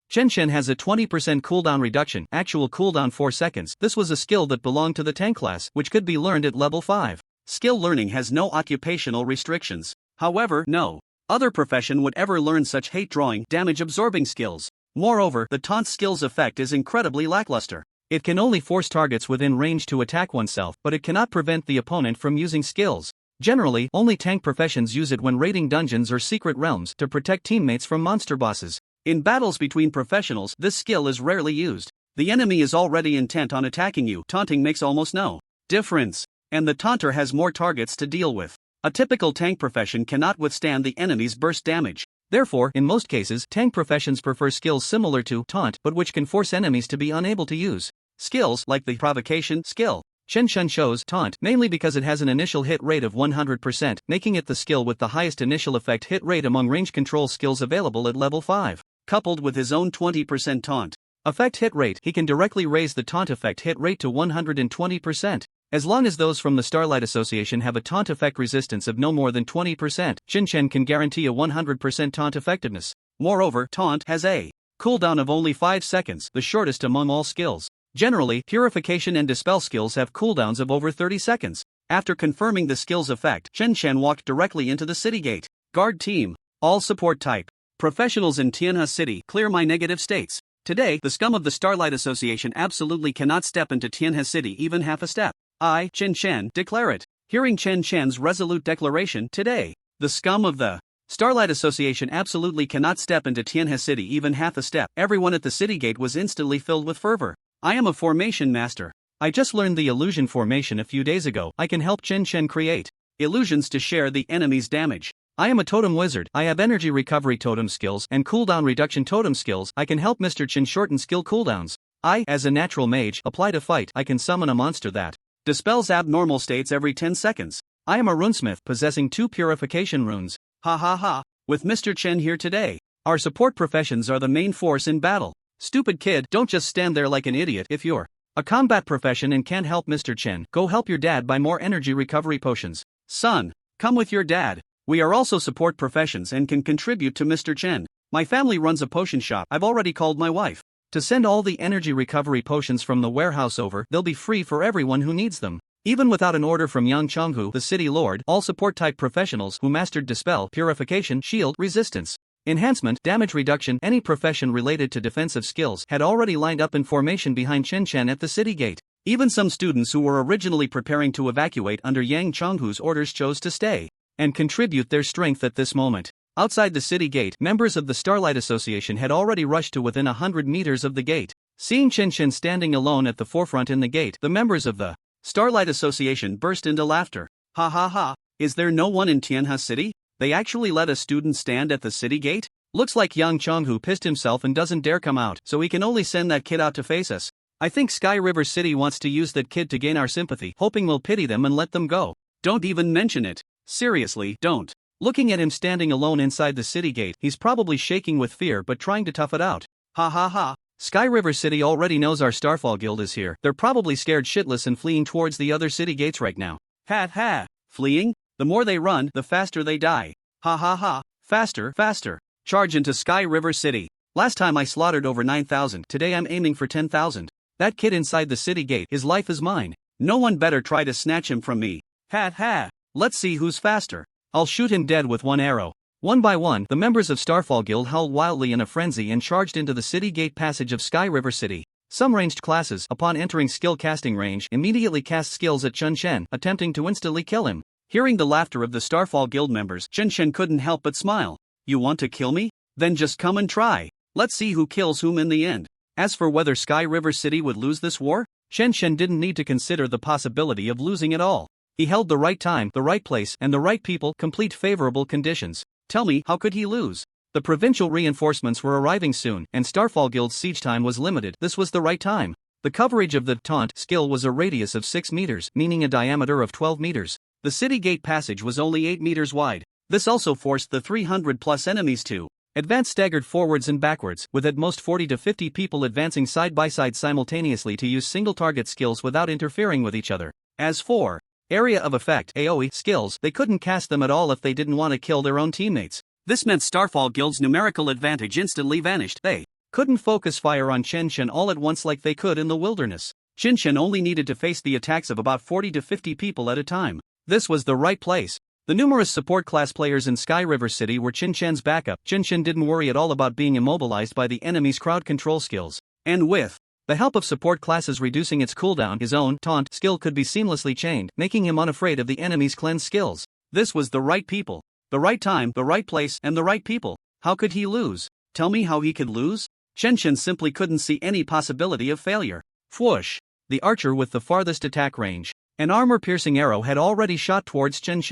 Chen has a 20% cooldown reduction, actual cooldown 4 seconds. This was a skill that belonged to the tank class, which could be learned at level 5. Skill learning has no occupational restrictions. However, no other profession would ever learn such hate-drawing, damage-absorbing skills. Moreover, the taunt skill's effect is incredibly lackluster. It can only force targets within range to attack oneself, but it cannot prevent the opponent from using skills. Generally, only tank professions use it when raiding dungeons or secret realms to protect teammates from monster bosses. In battles between professionals, this skill is rarely used. The enemy is already intent on attacking you. Taunting makes almost no difference, and the taunter has more targets to deal with. A typical tank profession cannot withstand the enemy's burst damage. Therefore, in most cases, tank professions prefer skills similar to taunt but which can force enemies to be unable to use skills like the provocation skill. Chen chose taunt mainly because it has an initial hit rate of 100%, making it the skill with the highest initial effect hit rate among range control skills available at level 5. coupled with his own 20% taunt effect hit rate, he can directly raise the taunt effect hit rate to 120%. As long as those from the Starlight Association have a taunt effect resistance of no more than 20%, Shin-chan can guarantee a 100% taunt effectiveness. Moreover, taunt has a cooldown of only 5 seconds, the shortest among all skills. Generally, purification and dispel skills have cooldowns of over 30 seconds. After confirming the skill's effect, Shin-chan walked directly into the city gate. Guard team. All support type. Professionals in Tianhe City, clear my negative states. Today, the scum of the Starlight Association absolutely cannot step into Tianhe City even half a step. I, Shin-chan, declare it. Hearing Shin-chan's resolute declaration, today, the scum of the Starlight Association absolutely cannot step into Tianhe City even half a step. Everyone at the city gate was instantly filled with fervor. I am a formation master. I just learned the illusion formation a few days ago. I can help Shin-chan create illusions to share the enemy's damage. I am a totem wizard. I have energy recovery totem skills and cooldown reduction totem skills. I can help Mr. Chin shorten skill cooldowns. I, as a natural mage, apply to fight. I can summon a monster that dispels abnormal states every 10 seconds. I am a runesmith possessing 2 purification runes. Ha ha ha. With Mr. Chen here today, our support professions are the main force in battle. Stupid kid, don't just stand there like an idiot. If you're a combat profession and can't help Mr. Chen, go help your dad buy more energy recovery potions. Son, come with your dad. We are also support professions and can contribute to Mr. Chen. My family runs a potion shop. I've already called my wife to send all the energy recovery potions from the warehouse over. They'll be free for everyone who needs them. Even without an order from Yang Chonghu, the city lord, all support-type professionals who mastered Dispel, Purification, Shield, Resistance, Enhancement, Damage Reduction, any profession related to defensive skills had already lined up in formation behind Chen at the city gate. Even some students who were originally preparing to evacuate under Yang Chonghu's orders chose to stay and contribute their strength at this moment. Outside the city gate, members of the Starlight Association had already rushed to within 100 meters of the gate. Seeing Chen standing alone at the forefront in the gate, the members of the Starlight Association burst into laughter. Ha ha ha, is there no one in Tianhe City? They actually let a student stand at the city gate? Looks like Yang Chonghu pissed himself and doesn't dare come out, so he can only send that kid out to face us. I think Sky River City wants to use that kid to gain our sympathy, hoping we'll pity them and let them go. Don't even mention it. Seriously, don't. Looking at him standing alone inside the city gate, he's probably shaking with fear but trying to tough it out. Ha ha ha. Sky River City already knows our Starfall Guild is here. They're probably scared shitless and fleeing towards the other city gates right now. Ha ha. Fleeing? The more they run, the faster they die. Ha ha ha. Faster, faster. Charge into Sky River City. Last time I slaughtered over 9,000. Today I'm aiming for 10,000. That kid inside the city gate, his life is mine. No one better try to snatch him from me. Ha ha. Let's see who's faster. I'll shoot him dead with one arrow. One by one, the members of Starfall Guild howled wildly in a frenzy and charged into the city gate passage of Sky River City. Some ranged classes, upon entering skill casting range, immediately cast skills at Chen, attempting to instantly kill him. Hearing the laughter of the Starfall Guild members, Chen couldn't help but smile. You want to kill me? Then just come and try. Let's see who kills whom in the end. As for whether Sky River City would lose this war, Chen didn't need to consider the possibility of losing at all. He held the right time, the right place, and the right people, complete favorable conditions. Tell me, how could he lose? The provincial reinforcements were arriving soon, and Starfall Guild's siege time was limited. This was the right time. The coverage of the taunt skill was a radius of 6 meters, meaning a diameter of 12 meters. The city gate passage was only 8 meters wide. This also forced the 300-plus enemies to advance staggered forwards and backwards, with at most 40 to 50 people advancing side by side simultaneously to use single-target skills without interfering with each other. As for area of effect (AoE) skills, they couldn't cast them at all if they didn't want to kill their own teammates. This meant Starfall Guild's numerical advantage instantly vanished. They couldn't focus fire on Chen all at once like they could in the wilderness. Chen only needed to face the attacks of about 40 to 50 people at a time. This was the right place. The numerous support class players in Sky River City were Chen backup. Chen didn't worry at all about being immobilized by the enemy's crowd control skills. And with the help of support classes reducing its cooldown, his own taunt skill could be seamlessly chained, making him unafraid of the enemy's cleanse skills. This was the right people, the right time, the right place, and the right people. How could he lose? Tell me how he could lose? Chen simply couldn't see any possibility of failure. Whoosh! The archer with the farthest attack range, an armor-piercing arrow had already shot towards Chen.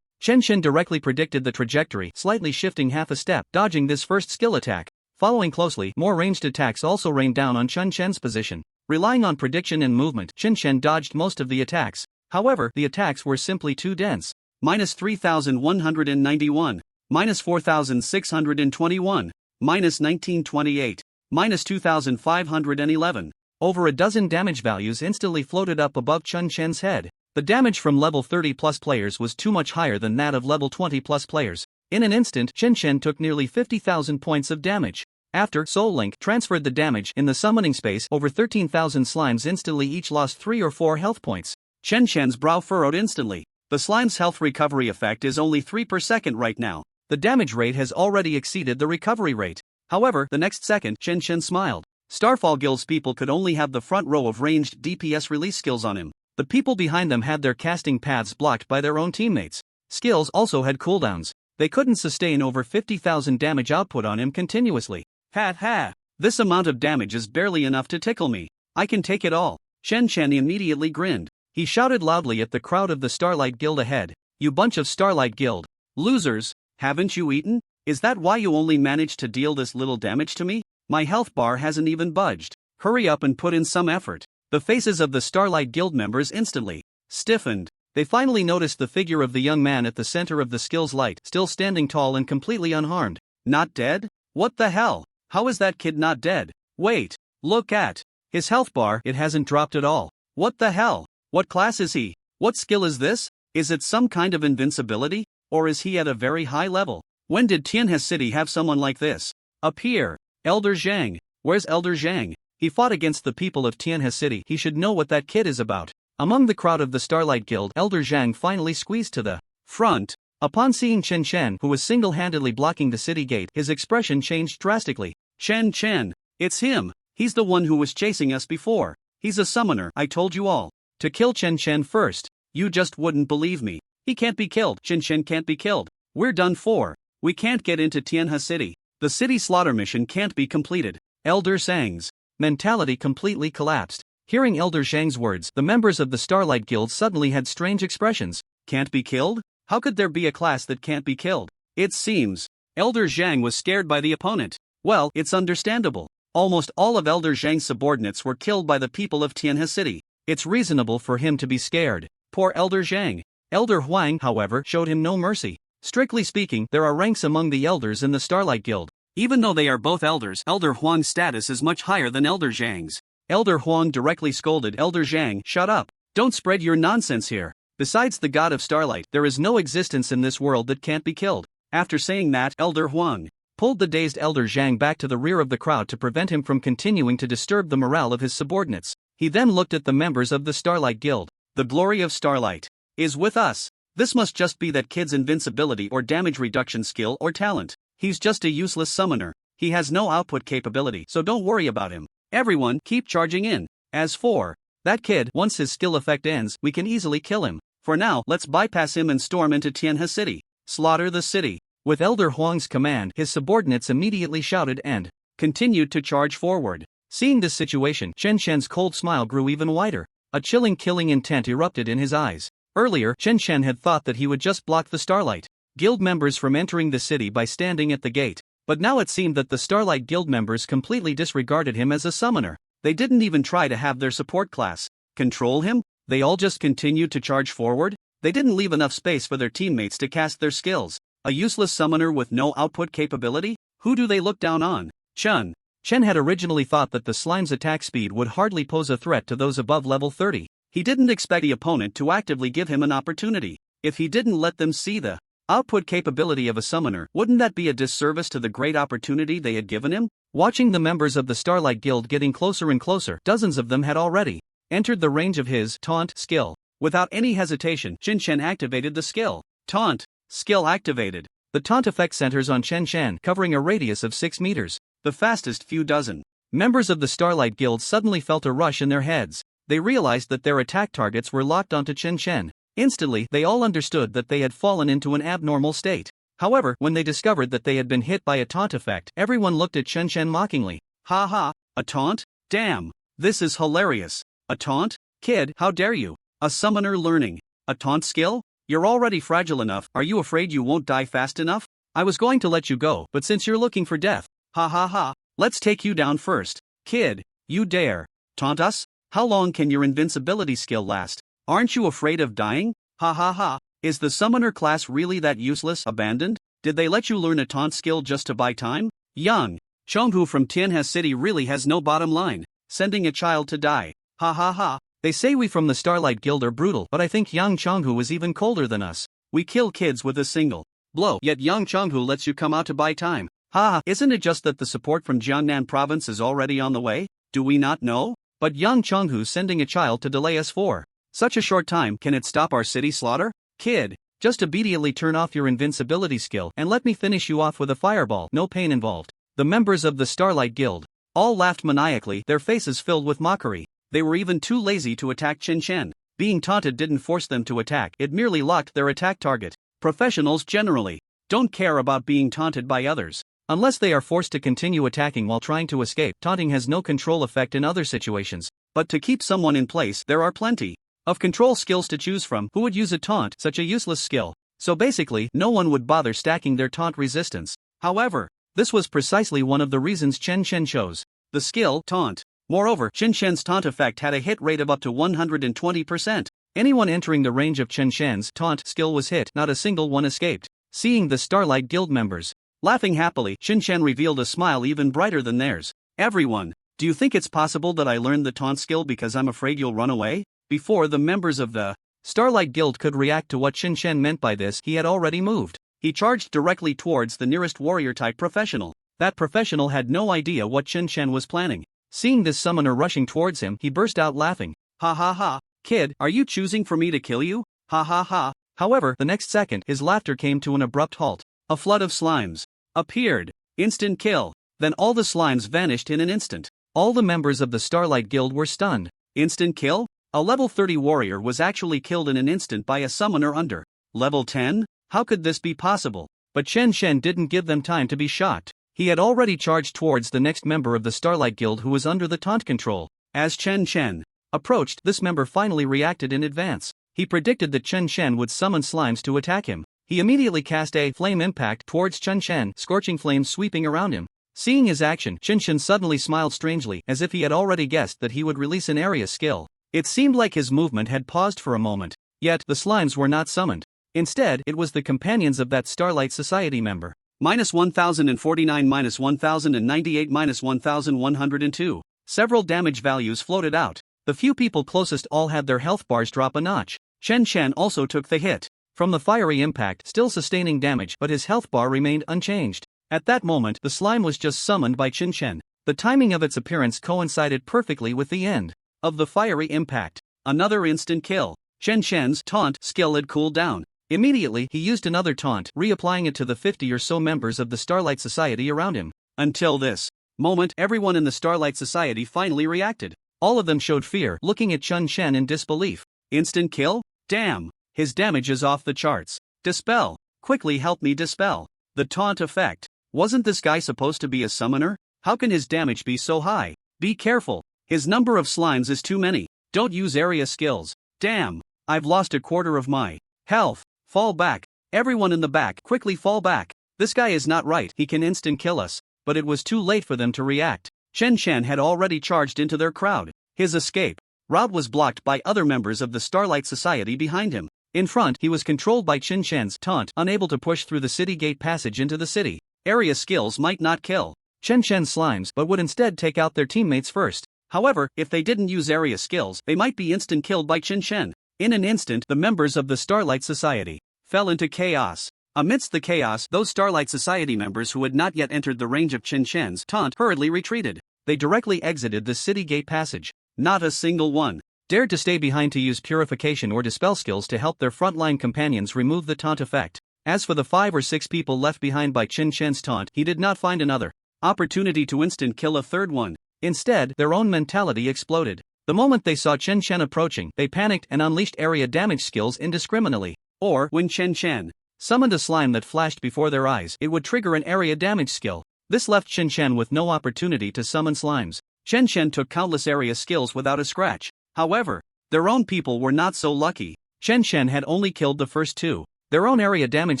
Chen directly predicted the trajectory, slightly shifting half a step, dodging this first skill attack. Following closely, more ranged attacks also rained down on Chen's position. Relying on prediction and movement, Chen dodged most of the attacks. However, the attacks were simply too dense. Minus 3,191. Minus 4,621. minus 1928, minus 2511. Over a dozen damage values instantly floated up above Chun Chen's head. The damage from level 30 plus players was too much higher than that of level 20 plus players. In an instant, Chun Chen took nearly 50,000 points of damage. After Soul Link transferred the damage in the summoning space, over 13,000 slimes instantly each lost 3 or 4 health points. Chen Chen's brow furrowed instantly. The slime's health recovery effect is only 3 per second right now. The damage rate has already exceeded the recovery rate. However, the next second, Chen Chen smiled. Starfall Guild's people could only have the front row of ranged DPS release skills on him. The people behind them had their casting paths blocked by their own teammates. Skills also had cooldowns. They couldn't sustain over 50,000 damage output on him continuously. Ha ha! This amount of damage is barely enough to tickle me. I can take it all. Chen Chen immediately grinned. He shouted loudly at the crowd of the Starlight Guild ahead. You bunch of Starlight Guild losers, haven't you eaten? Is that why you only managed to deal this little damage to me? My health bar hasn't even budged. Hurry up and put in some effort. The faces of the Starlight Guild members instantly stiffened. They finally noticed the figure of the young man at the center of the skill's light, still standing tall and completely unharmed. Not dead? What the hell? How is that kid not dead? Wait, look at his health bar, it hasn't dropped at all. What the hell? What class is he? What skill is this? Is it some kind of invincibility? Or is he at a very high level? When did Tianhe City have someone like this? Up here. Elder Zhang. Where's Elder Zhang? He fought against the people of Tianhe City. He should know what that kid is about. Among the crowd of the Starlight Guild, Elder Zhang finally squeezed to the front. Upon seeing Chen Chen, who was single-handedly blocking the city gate, his expression changed drastically. Chen Chen. It's him. He's the one who was chasing us before. He's a summoner, I told you all. To kill Chen Chen first. You just wouldn't believe me. He can't be killed. Chen Chen can't be killed. We're done for. We can't get into Tianhe City. The city slaughter mission can't be completed. Elder Zhang's mentality completely collapsed. Hearing Elder Zhang's words, the members of the Starlight Guild suddenly had strange expressions. Can't be killed? How could there be a class that can't be killed? It seems Elder Zhang was scared by the opponent. Well, it's understandable. Almost all of Elder Zhang's subordinates were killed by the people of Tianhe City. It's reasonable for him to be scared. Poor Elder Zhang. Elder Huang, however, showed him no mercy. Strictly speaking, there are ranks among the elders in the Starlight Guild. Even though they are both elders, Elder Huang's status is much higher than Elder Zhang's. Elder Huang directly scolded Elder Zhang, "Shut up. Don't spread your nonsense here. Besides the god of Starlight, there is no existence in this world that can't be killed." After saying that, Elder Huang pulled the dazed Elder Zhang back to the rear of the crowd to prevent him from continuing to disturb the morale of his subordinates. He then looked at the members of the Starlight Guild. The glory of Starlight is with us. This must just be that kid's invincibility or damage reduction skill or talent. He's just a useless summoner. He has no output capability, so don't worry about him. Everyone, keep charging in. As for that kid, once his skill effect ends, we can easily kill him. For now, let's bypass him and storm into Tianhe City. Slaughter the city. With Elder Huang's command, his subordinates immediately shouted and continued to charge forward. Seeing this situation, Chen Chen's cold smile grew even wider. A chilling killing intent erupted in his eyes. Earlier, Chen Chen had thought that he would just block the Starlight Guild members from entering the city by standing at the gate. But now it seemed that the Starlight Guild members completely disregarded him as a summoner. They didn't even try to have their support class control him. They all just continued to charge forward. They didn't leave enough space for their teammates to cast their skills. A useless summoner with no output capability? Who do they look down on? Chen had originally thought that the slime's attack speed would hardly pose a threat to those above level 30. He didn't expect the opponent to actively give him an opportunity. If he didn't let them see the output capability of a summoner, wouldn't that be a disservice to the great opportunity they had given him? Watching the members of the Starlight Guild getting closer and closer, dozens of them had already entered the range of his taunt skill. Without any hesitation, Chen Chen activated the skill. Taunt skill activated. The taunt effect centers on Chen Chen, covering a radius of 6 meters. The fastest few dozen members of the Starlight Guild suddenly felt a rush in their heads. They realized that their attack targets were locked onto Chen Chen. Instantly, they all understood that they had fallen into an abnormal state. However, when they discovered that they had been hit by a taunt effect, everyone looked at Chen Chen mockingly. Ha ha, a taunt? Damn, this is hilarious. A taunt? Kid, how dare you? A summoner learning a taunt skill? You're already fragile enough. Are you afraid you won't die fast enough? I was going to let you go, but since you're looking for death, ha ha ha, let's take you down first. Kid, you dare taunt us? How long can your invincibility skill last? Aren't you afraid of dying? Ha ha ha. Is the summoner class really that useless? Abandoned? Did they let you learn a taunt skill just to buy time? Young Chonghu from Tianhe City really has no bottom line, sending a child to die. Ha ha ha. They say we from the Starlight Guild are brutal, but I think Yang Chonghu is even colder than us. We kill kids with a single blow, yet Yang Chonghu lets you come out to buy time. Ha ha, isn't it just that the support from Jiangnan province is already on the way? Do we not know? But Yang Chonghu's sending a child to delay us for such a short time. Can it stop our city slaughter? Kid, just immediately turn off your invincibility skill and let me finish you off with a fireball, no pain involved. The members of the Starlight Guild all laughed maniacally, their faces filled with mockery. They were even too lazy to attack Chen Chen. Being taunted didn't force them to attack, it merely locked their attack target. Professionals generally don't care about being taunted by others. Unless they are forced to continue attacking while trying to escape, taunting has no control effect in other situations. But to keep someone in place, there are plenty of control skills to choose from. Who would use a taunt, such a useless skill? So basically, no one would bother stacking their taunt resistance. However, this was precisely one of the reasons Chen Chen chose the skill taunt. Moreover, Chen Shen's taunt effect had a hit rate of up to 120%. Anyone entering the range of Chen Shen's taunt skill was hit, not a single one escaped. Seeing the Starlight Guild members laughing happily, Chen Chen revealed a smile even brighter than theirs. Everyone, do you think it's possible that I learned the taunt skill because I'm afraid you'll run away? Before the members of the Starlight Guild could react to what Chen Chen meant by this, he had already moved. He charged directly towards the nearest warrior-type professional. That professional had no idea what Chen Chen was planning. Seeing this summoner rushing towards him, he burst out laughing. Ha ha ha. Kid, are you choosing for me to kill you? Ha ha ha. However, the next second, his laughter came to an abrupt halt. A flood of slimes appeared. Instant kill. Then all the slimes vanished in an instant. All the members of the Starlight Guild were stunned. Instant kill? A level 30 warrior was actually killed in an instant by a summoner under level 10? How could this be possible? But Chen Chen didn't give them time to be shocked. He had already charged towards the next member of the Starlight Guild who was under the taunt control. As Chen Chen approached, this member finally reacted in advance. He predicted that Chen Chen would summon slimes to attack him. He immediately cast a flame impact towards Chen Chen, scorching flames sweeping around him. Seeing his action, Chen Chen suddenly smiled strangely, as if he had already guessed that he would release an area skill. It seemed like his movement had paused for a moment. Yet, the slimes were not summoned. Instead, it was the companions of that Starlight Society member. -1049, -1098, -1102. Several damage values floated out. The few people closest all had their health bars drop a notch. Chen Chen also took the hit from the fiery impact, still sustaining damage, but his health bar remained unchanged. At that moment, the slime was just summoned by Chen Chen. The timing of its appearance coincided perfectly with the end of the fiery impact. Another instant kill. Chen Chen's taunt skill had cooled down. Immediately, he used another taunt, reapplying it to the 50 or so members of the Starlight Society around him. Until this moment, everyone in the Starlight Society finally reacted. All of them showed fear, looking at Chen Chen in disbelief. Instant kill? Damn! His damage is off the charts. Dispel! Quickly help me dispel the taunt effect. Wasn't this guy supposed to be a summoner? How can his damage be so high? Be careful. His number of slimes is too many. Don't use area skills. Damn! I've lost a quarter of my health. Fall back. Everyone in the back, quickly fall back. This guy is not right, he can instant kill us. But it was too late for them to react. Chen Chen had already charged into their crowd. His escape route was blocked by other members of the Starlight Society behind him. In front, he was controlled by Chen Chen's taunt, unable to push through the city gate passage into the city. Area skills might not kill Chen Chen's slimes, but would instead take out their teammates first. However, if they didn't use area skills, they might be instant killed by Chen Chen. In an instant, the members of the Starlight Society fell into chaos. Amidst the chaos, those Starlight Society members who had not yet entered the range of Chen Chen's taunt hurriedly retreated. They directly exited the city gate passage. Not a single one dared to stay behind to use purification or dispel skills to help their frontline companions remove the taunt effect. As for the 5 or 6 people left behind by Chen Chen's taunt, he did not find another opportunity to instant kill a third one. Instead, their own mentality exploded. The moment they saw Chen Chen approaching, they panicked and unleashed area damage skills indiscriminately. Or, when Chen Chen summoned a slime that flashed before their eyes, it would trigger an area damage skill. This left Chen Chen with no opportunity to summon slimes. Chen Chen took countless area skills without a scratch. However, their own people were not so lucky. Chen Chen had only killed the first 2. Their own area damage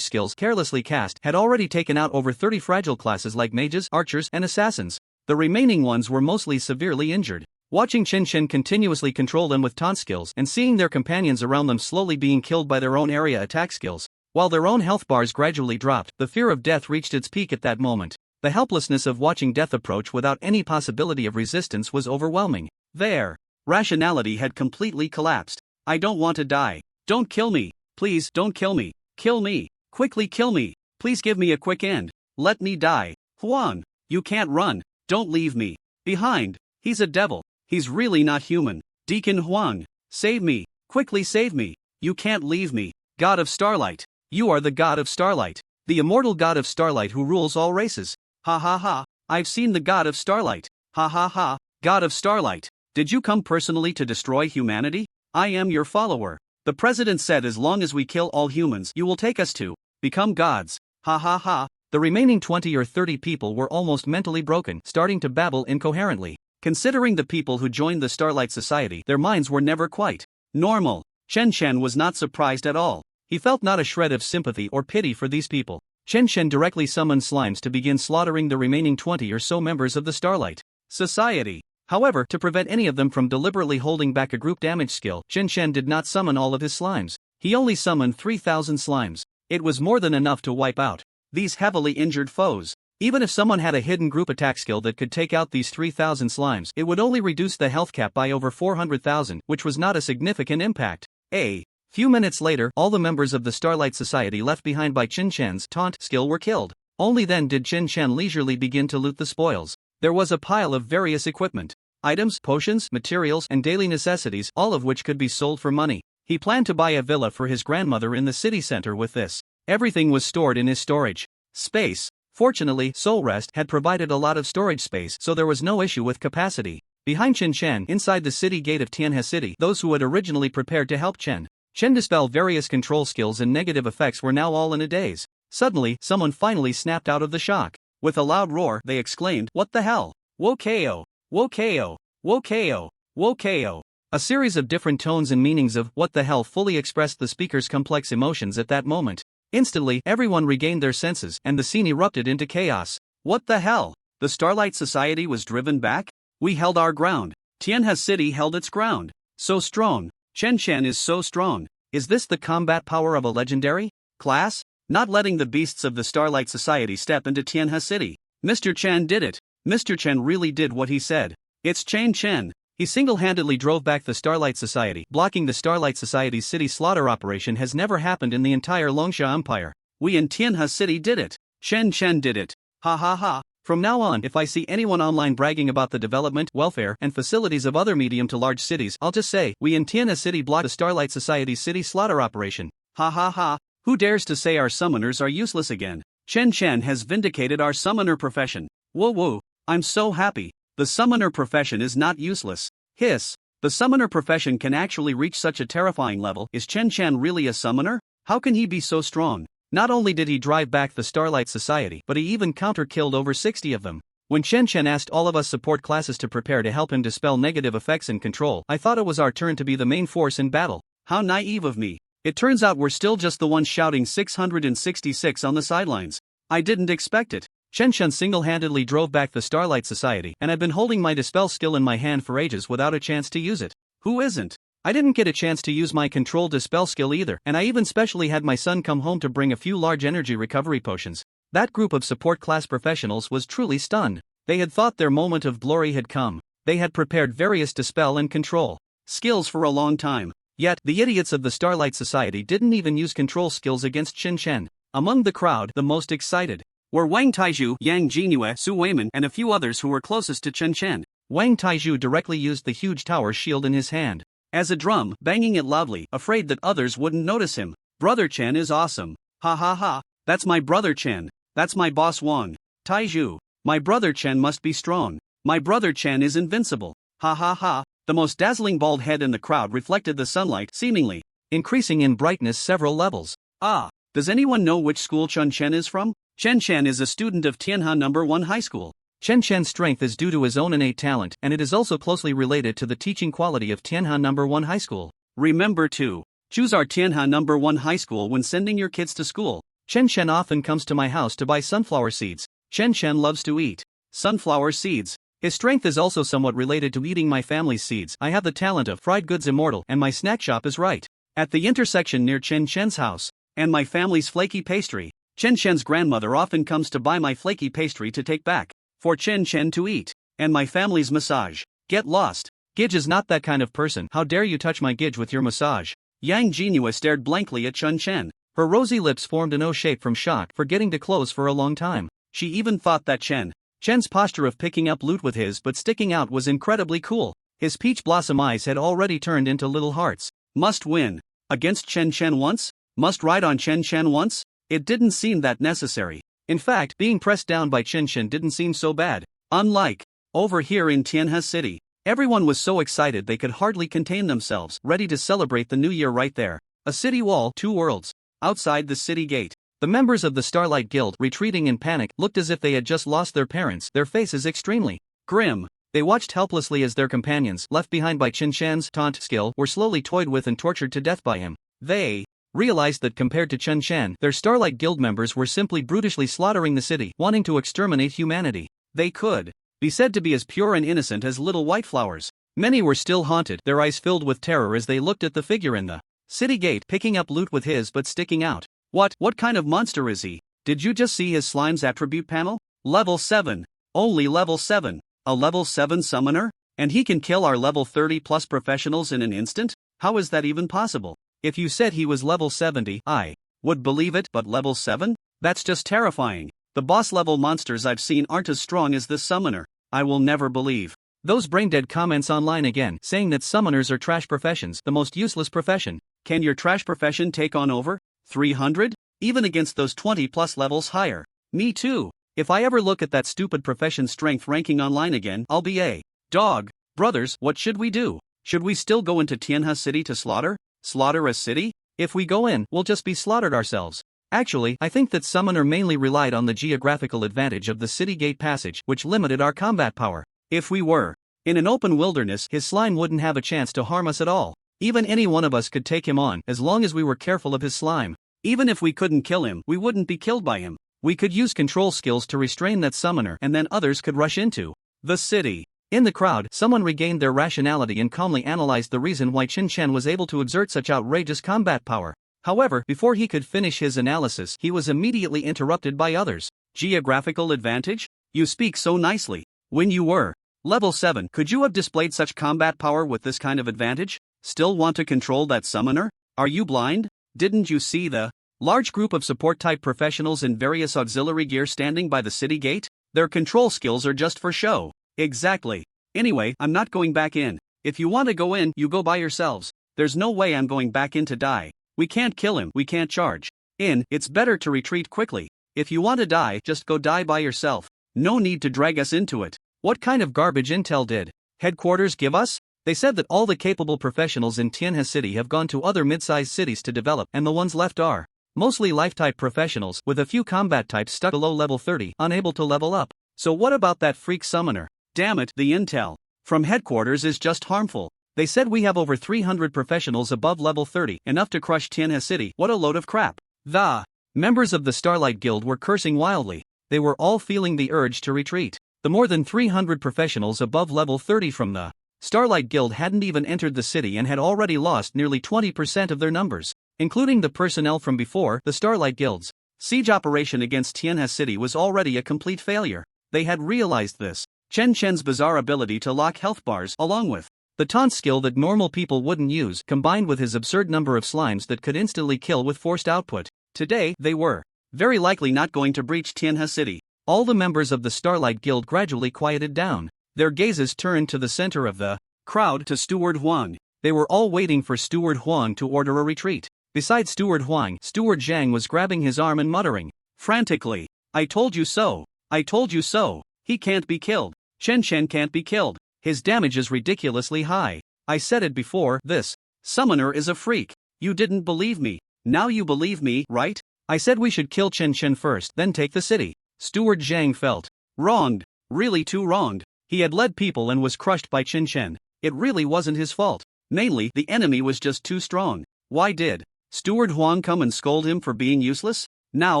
skills, carelessly cast, had already taken out over 30 fragile classes like mages, archers, and assassins. The remaining ones were mostly severely injured. Watching Chen Chen continuously control them with taunt skills and seeing their companions around them slowly being killed by their own area attack skills, while their own health bars gradually dropped, the fear of death reached its peak at that moment. The helplessness of watching death approach without any possibility of resistance was overwhelming. Their rationality had completely collapsed. I don't want to die. Don't kill me. Please don't kill me. Kill me. Quickly kill me. Please give me a quick end. Let me die. Huang, you can't run. Don't leave me behind. He's a devil. He's really not human. Deacon Huang, save me. Quickly save me. You can't leave me. God of Starlight. You are the God of Starlight. The immortal God of Starlight who rules all races. Ha ha ha. I've seen the God of Starlight. Ha ha ha. God of Starlight. Did you come personally to destroy humanity? I am your follower. The president said as long as we kill all humans, you will take us to become gods. Ha ha ha. The remaining 20 or 30 people were almost mentally broken, starting to babble incoherently. Considering the people who joined the Starlight Society, their minds were never quite normal. Chen was not surprised at all. He felt not a shred of sympathy or pity for these people. Chen directly summoned slimes to begin slaughtering the remaining 20 or so members of the Starlight Society. However, to prevent any of them from deliberately holding back a group damage skill, Chen did not summon all of his slimes. He only summoned 3,000 slimes. It was more than enough to wipe out these heavily injured foes. Even if someone had a hidden group attack skill that could take out these 3,000 slimes, it would only reduce the health cap by over 400,000, which was not a significant impact. A few minutes later, all the members of the Starlight Society left behind by Chen's taunt skill were killed. Only then did Chen leisurely begin to loot the spoils. There was a pile of various equipment, items, potions, materials, and daily necessities, all of which could be sold for money. He planned to buy a villa for his grandmother in the city center with this. Everything was stored in his storage space. Fortunately, Soul Rest had provided a lot of storage space, so there was no issue with capacity. Behind Chen, inside the city gate of Tianhe City, those who had originally prepared to help Chen dispel various control skills and negative effects were now all in a daze. Suddenly, someone finally snapped out of the shock. With a loud roar, they exclaimed, "What the hell? Wo-ko! Wo-ko! Wo-ko! Wo-ko!" A series of different tones and meanings of "what the hell" fully expressed the speaker's complex emotions at that moment. Instantly, everyone regained their senses, and the scene erupted into chaos. What the hell? The Starlight Society was driven back? We held our ground. Tianhe City held its ground. So strong. Chen is so strong. Is this the combat power of a legendary class? Not letting the beasts of the Starlight Society step into Tianhe City. Mr. Chen did it. Mr. Chen really did what he said. It's Chen. He single-handedly drove back the Starlight Society. Blocking the Starlight Society's city slaughter operation has never happened in the entire Longsha Empire. We in Tianhe City did it. Chen did it. Ha ha ha. From now on, if I see anyone online bragging about the development, welfare, and facilities of other medium to large cities, I'll just say, we in Tianhe City blocked the Starlight Society's city slaughter operation. Ha ha ha. Who dares to say our summoners are useless again? Chen has vindicated our summoner profession. Whoa, I'm so happy. The summoner profession is not useless. Hiss. The summoner profession can actually reach such a terrifying level. Is Chen really a summoner? How can he be so strong? Not only did he drive back the Starlight Society, but he even counter-killed over 60 of them. When Chen asked all of us support classes to prepare to help him dispel negative effects and control, I thought it was our turn to be the main force in battle. How naive of me. It turns out we're still just the ones shouting 666 on the sidelines. I didn't expect it. Chen single-handedly drove back the Starlight Society, and I've been holding my dispel skill in my hand for ages without a chance to use it. Who isn't? I didn't get a chance to use my control dispel skill either, and I even specially had my son come home to bring a few large energy recovery potions. That group of support class professionals was truly stunned. They had thought their moment of glory had come. They had prepared various dispel and control skills for a long time. Yet, the idiots of the Starlight Society didn't even use control skills against Chen. Among the crowd, the most excited were Wang Taizhu, Yang Jinue, Su Weiman, and a few others who were closest to Chen. Wang Taizhu directly used the huge tower shield in his hand as a drum, banging it loudly, afraid that others wouldn't notice him. Brother Chen is awesome. Ha ha ha. That's my brother Chen. That's my boss Wang Taizhu. My brother Chen must be strong. My brother Chen is invincible. Ha ha ha. The most dazzling bald head in the crowd reflected the sunlight, seemingly increasing in brightness several levels. Ah, does anyone know which school Chen is from? Chen is a student of Tianhe No. 1 High School. Chen's strength is due to his own innate talent, and it is also closely related to the teaching quality of Tianhe No. 1 High School. Remember to choose our Tianhe No. 1 High School when sending your kids to school. Chen often comes to my house to buy sunflower seeds. Chen loves to eat sunflower seeds. His strength is also somewhat related to eating my family's seeds. I have the talent of fried goods immortal, and my snack shop is right at the intersection near Chen's house, and my family's flaky pastry. Chen Shen's grandmother often comes to buy my flaky pastry to take back, for Chen Shen to eat, and my family's massage. Get lost. Gij is not that kind of person. How dare you touch my Gij with your massage? Yang Jinhua stared blankly at Chen Shen. Her rosy lips formed an O shape from shock for getting to close for a long time. She even thought that Chen's posture of picking up loot with his but sticking out was incredibly cool. His peach blossom eyes had already turned into little hearts. Must win. Against Chen Shen once? Must ride on Chen Shen once? It didn't seem that necessary. In fact, being pressed down by Chen Shen didn't seem so bad. Unlike over here in Tianhe City, everyone was so excited they could hardly contain themselves, ready to celebrate the new year right there. A city wall, 2 worlds. Outside the city gate, the members of the Starlight Guild, retreating in panic, looked as if they had just lost their parents, their faces extremely grim. They watched helplessly as their companions, left behind by Chen Shen's taunt skill, were slowly toyed with and tortured to death by him. They realized that compared to Chen Shen, their Starlight Guild members were simply brutishly slaughtering the city, wanting to exterminate humanity. They could be said to be as pure and innocent as little white flowers. Many were still haunted, their eyes filled with terror as they looked at the figure in the city gate, picking up loot with his but sticking out. What kind of monster is he? Did you just see his slime's attribute panel? Level 7. Only level 7. A level 7 summoner? And he can kill our level 30 plus professionals in an instant? How is that even possible? If you said he was level 70, I would believe it, but level 7? That's just terrifying. The boss level monsters I've seen aren't as strong as this summoner. I will never believe. Those brain-dead comments online again, saying that summoners are trash professions, the most useless profession. Can your trash profession take on over 300? Even against those 20 plus levels higher. Me too. If I ever look at that stupid profession strength ranking online again, I'll be a dog. Brothers, what should we do? Should we still go into Tianhe City to slaughter? Slaughter a city? If we go in, we'll just be slaughtered ourselves. Actually, I think that Summoner mainly relied on the geographical advantage of the city gate passage, which limited our combat power. If we were in an open wilderness, his slime wouldn't have a chance to harm us at all. Even any one of us could take him on, as long as we were careful of his slime. Even if we couldn't kill him, we wouldn't be killed by him. We could use control skills to restrain that summoner, and then others could rush into the city. In the crowd, someone regained their rationality and calmly analyzed the reason why Chen Shen was able to exert such outrageous combat power. However, before he could finish his analysis, he was immediately interrupted by others. Geographical advantage? You speak so nicely. When you were level 7, could you have displayed such combat power with this kind of advantage? Still want to control that summoner? Are you blind? Didn't you see the large group of support-type professionals in various auxiliary gear standing by the city gate? Their control skills are just for show. Exactly. Anyway, I'm not going back in. If you want to go in, you go by yourselves. There's no way I'm going back in to die. We can't kill him, we can't charge in. It's better to retreat quickly. If you want to die, just go die by yourself. No need to drag us into it. What kind of garbage intel did headquarters give us? They said that all the capable professionals in Tianhe City have gone to other mid-sized cities to develop, and the ones left are mostly life-type professionals, with a few combat types stuck below level 30, unable to level up. So what about that freak summoner? Damn it, the intel from headquarters is just harmful. They said we have over 300 professionals above level 30, enough to crush Tianhe City. What a load of crap. The members of the Starlight Guild were cursing wildly. They were all feeling the urge to retreat. The more than 300 professionals above level 30 from the Starlight Guild hadn't even entered the city and had already lost nearly 20% of their numbers, including the personnel from before the Starlight Guild's siege operation against Tianhe City was already a complete failure. They had realized this. Chen Shen's bizarre ability to lock health bars, along with the taunt skill that normal people wouldn't use, combined with his absurd number of slimes that could instantly kill with forced output. Today, they were very likely not going to breach Tianhe City. All the members of the Starlight Guild gradually quieted down. Their gazes turned to the center of the crowd, to Steward Huang. They were all waiting for Steward Huang to order a retreat. Besides Steward Huang, Steward Zhang was grabbing his arm and muttering frantically, "I told you so. I told you so. He can't be killed. Chen Shen can't be killed. His damage is ridiculously high. I said it before, this summoner is a freak. You didn't believe me. Now you believe me, right? I said we should kill Chen Shen first, then take the city." Steward Zhang felt wronged, really too wronged. He had led people and was crushed by Chen Shen. It really wasn't his fault. Mainly, the enemy was just too strong. Why did Steward Huang come and scold him for being useless? Now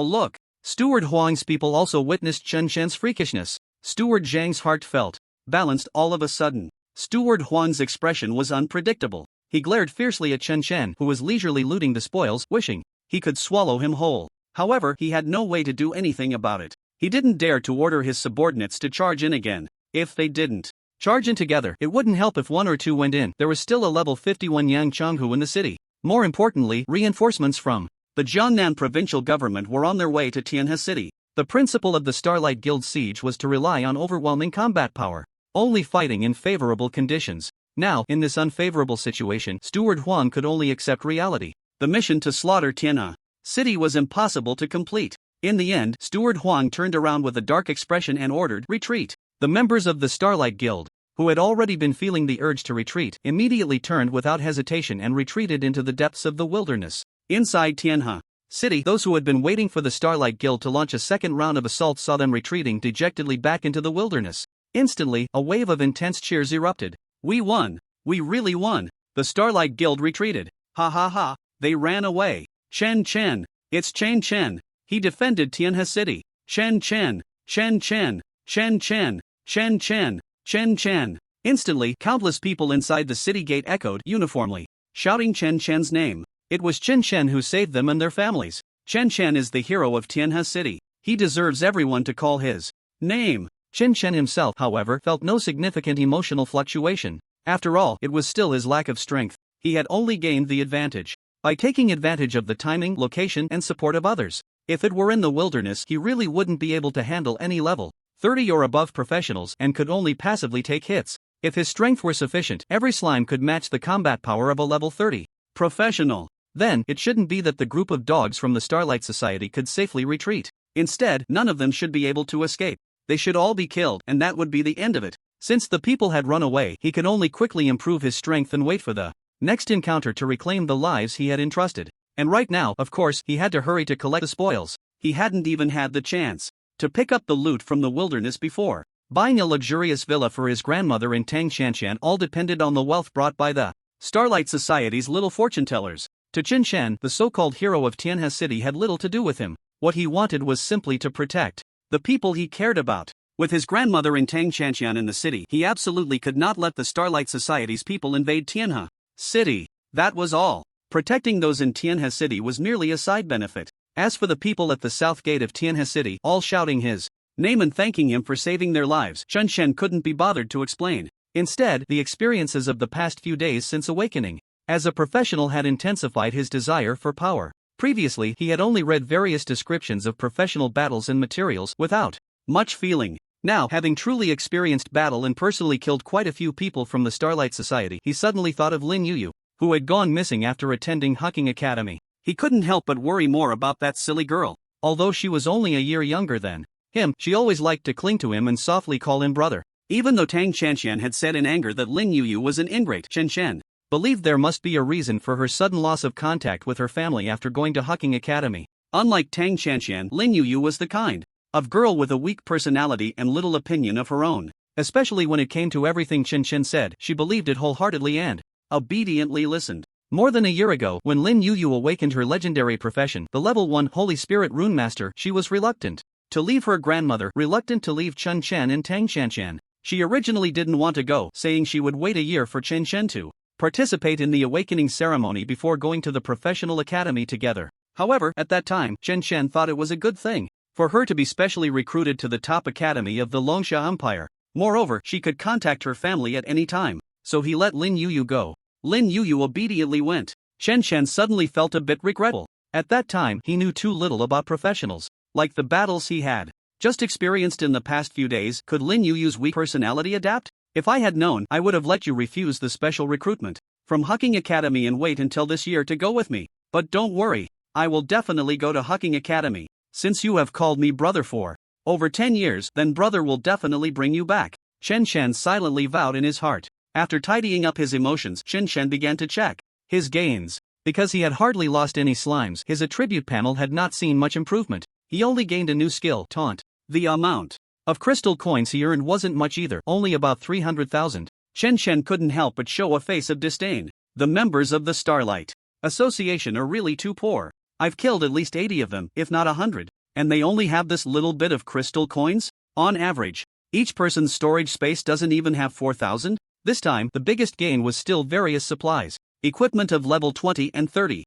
look. Steward Huang's people also witnessed Chen Shen's freakishness. Steward Zhang's heart felt balanced all of a sudden. Steward Huang's expression was unpredictable. He glared fiercely at Chen Shen, who was leisurely looting the spoils, wishing he could swallow him whole. However, he had no way to do anything about it. He didn't dare to order his subordinates to charge in again. If they didn't charge in together, it wouldn't help if one or two went in. There was still a level 51 Yang Changhu in the city. More importantly, reinforcements from the Jiangnan provincial government were on their way to Tianhe City. The principle of the Starlight Guild siege was to rely on overwhelming combat power, only fighting in favorable conditions. Now, in this unfavorable situation, Steward Huang could only accept reality. The mission to slaughter Tianhe City was impossible to complete. In the end, Steward Huang turned around with a dark expression and ordered retreat. The members of the Starlight Guild, who had already been feeling the urge to retreat, immediately turned without hesitation and retreated into the depths of the wilderness. Inside Tianhe City, those who had been waiting for the Starlight Guild to launch a second round of assaults saw them retreating dejectedly back into the wilderness. Instantly, a wave of intense cheers erupted. "We won! We really won! The Starlight Guild retreated! Ha ha ha! They ran away! Chen Chen! It's Chen Chen! He defended Tianhe City! Chen Chen! Chen Chen! Chen Chen! Chen Chen! Chen Chen!" Instantly, countless people inside the city gate echoed uniformly, shouting Chen Chen's name. It was Chen Chen who saved them and their families. Chen Chen is the hero of Tianhe City. He deserves everyone to call his name. Chen Chen himself, however, felt no significant emotional fluctuation. After all, it was still his lack of strength. He had only gained the advantage by taking advantage of the timing, location, and support of others. If it were in the wilderness, he really wouldn't be able to handle any level 30 or above professionals and could only passively take hits. If his strength were sufficient, every slime could match the combat power of a level 30 professional. Then, it shouldn't be that the group of dogs from the Starlight Society could safely retreat. Instead, none of them should be able to escape. They should all be killed, and that would be the end of it. Since the people had run away, he could only quickly improve his strength and wait for the next encounter to reclaim the lives he had entrusted. And right now, of course, he had to hurry to collect the spoils. He hadn't even had the chance to pick up the loot from the wilderness before. Buying a luxurious villa for his grandmother in Tangshanshan all depended on the wealth brought by the Starlight Society's little fortune tellers. To Chen Chen, the so-called hero of Tianhe City had little to do with him. What he wanted was simply to protect the people he cared about. With his grandmother in Tangshanshan in the city, he absolutely could not let the Starlight Society's people invade Tianhe City. That was all. Protecting those in Tianhe City was merely a side benefit. As for the people at the south gate of Tianhe City, all shouting his name and thanking him for saving their lives, Chen Chen couldn't be bothered to explain. Instead, the experiences of the past few days since awakening as a professional had intensified his desire for power. Previously, he had only read various descriptions of professional battles and materials without much feeling. Now, having truly experienced battle and personally killed quite a few people from the Starlight Society, he suddenly thought of Lin Yuyu, who had gone missing after attending Hucking Academy. He couldn't help but worry more about that silly girl. Although she was only a year younger than him, she always liked to cling to him and softly call him brother. Even though Tang Chanshan had said in anger that Lin Yuyu was an ingrate, Chen Chen believed there must be a reason for her sudden loss of contact with her family after going to Hucking Academy. Unlike Tang Chanshan, Lin Yuyu was the kind of girl with a weak personality and little opinion of her own. Especially when it came to everything Chen Chen said, she believed it wholeheartedly and obediently listened. More than a year ago, when Lin Yuyu awakened her legendary profession, the level 1 Holy Spirit Rune Master, she was reluctant to leave her grandmother, reluctant to leave Chen Chen and Tang Chanshan. She originally didn't want to go, saying she would wait a year for Chen Chen to participate in the awakening ceremony before going to the professional academy together. However, at that time, Chen Chen thought it was a good thing for her to be specially recruited to the top academy of the Longsha Empire. Moreover, she could contact her family at any time, so he let Lin Yuyu go. Lin Yuyu obediently went. Chen Chen suddenly felt a bit regretful. At that time, he knew too little about professionals. Like the battles he had just experienced in the past few days, could Lin Yuyu's weak personality adapt? If I had known, I would have let you refuse the special recruitment from Hucking Academy and wait until this year to go with me. But don't worry, I will definitely go to Hucking Academy. Since you have called me brother for over 10 years, then brother will definitely bring you back. Chen Chen silently vowed in his heart. After tidying up his emotions, Chen Chen began to check his gains. Because he had hardly lost any slimes, his attribute panel had not seen much improvement. He only gained a new skill, Taunt. The amount of crystal coins he earned wasn't much either, only about 300,000. Chen Chen couldn't help but show a face of disdain. The members of the Starlight Association are really too poor. I've killed at least 80 of them, if not 100, and they only have this little bit of crystal coins? On average, each person's storage space doesn't even have 4,000? This time, the biggest gain was still various supplies. Equipment of level 20 and 30.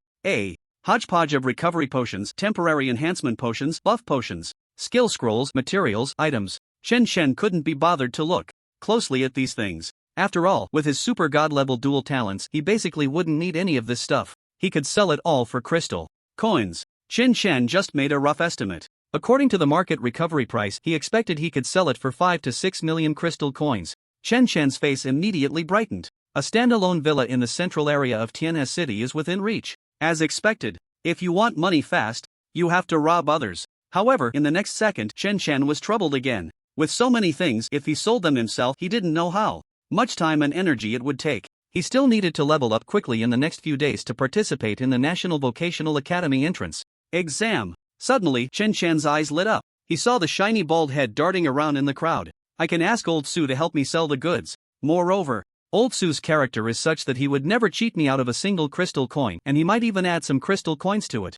hodgepodge of recovery potions, temporary enhancement potions, buff potions, skill scrolls, materials, items. Chen Chen couldn't be bothered to look closely at these things. After all, with his super god level dual talents, he basically wouldn't need any of this stuff. He could sell it all for crystal coins. Chen Chen just made a rough estimate. According to the market recovery price, he expected he could sell it for 5 to 6 million crystal coins. Chen Chen's face immediately brightened. A standalone villa in the central area of Tianhe City is within reach. As expected, if you want money fast, you have to rob others. However, in the next second, Chen Chen was troubled again. With so many things, if he sold them himself, he didn't know how much time and energy it would take. He still needed to level up quickly in the next few days to participate in the National Vocational Academy entrance exam. Suddenly, Chen Chen's eyes lit up. He saw the shiny bald head darting around in the crowd. I can ask Old Su to help me sell the goods. Moreover, Old Su's character is such that he would never cheat me out of a single crystal coin, and he might even add some crystal coins to it.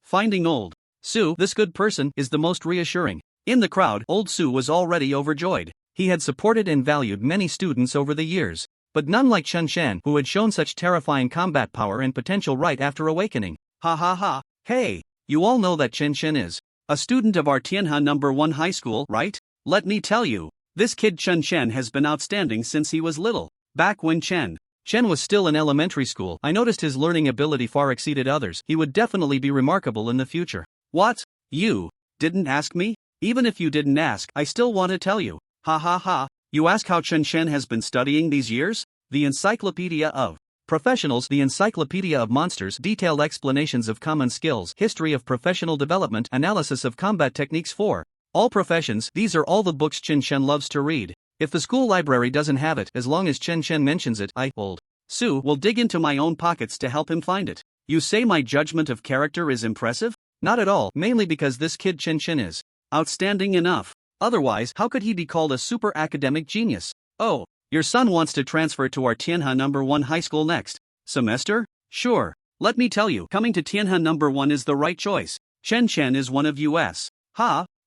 Finding Old Su, this good person, is the most reassuring. In the crowd, Old Su was already overjoyed. He had supported and valued many students over the years, but none like Chen Chen, who had shown such terrifying combat power and potential right after awakening. Hey, you all know that Chen Chen is a student of our Tianhe No. 1 high school, right? Let me tell you, this kid Chen Chen has been outstanding since he was little. Back when Chen was still in elementary school, I noticed his learning ability far exceeded others. He would definitely be remarkable in the future. What? You didn't ask me? Even if you didn't ask, I still want to tell you. You ask how Chen Chen has been studying these years? The Encyclopedia of Professionals, the Encyclopedia of Monsters, detailed explanations of common skills, history of professional development, analysis of combat techniques for all professions. These are all the books Chen Chen loves to read. If the school library doesn't have it, as long as Chen Chen mentions it, Old Su, will dig into my own pockets to help him find it. You say my judgment of character is impressive? Not at all, mainly because this kid Chen Chen is outstanding enough. Otherwise, how could he be called a super academic genius? Oh, your son wants to transfer to our Tianhe No. 1 high school next semester? Sure. Let me tell you, coming to Tianhe No. 1 is the right choice. Chen Chen is one of us.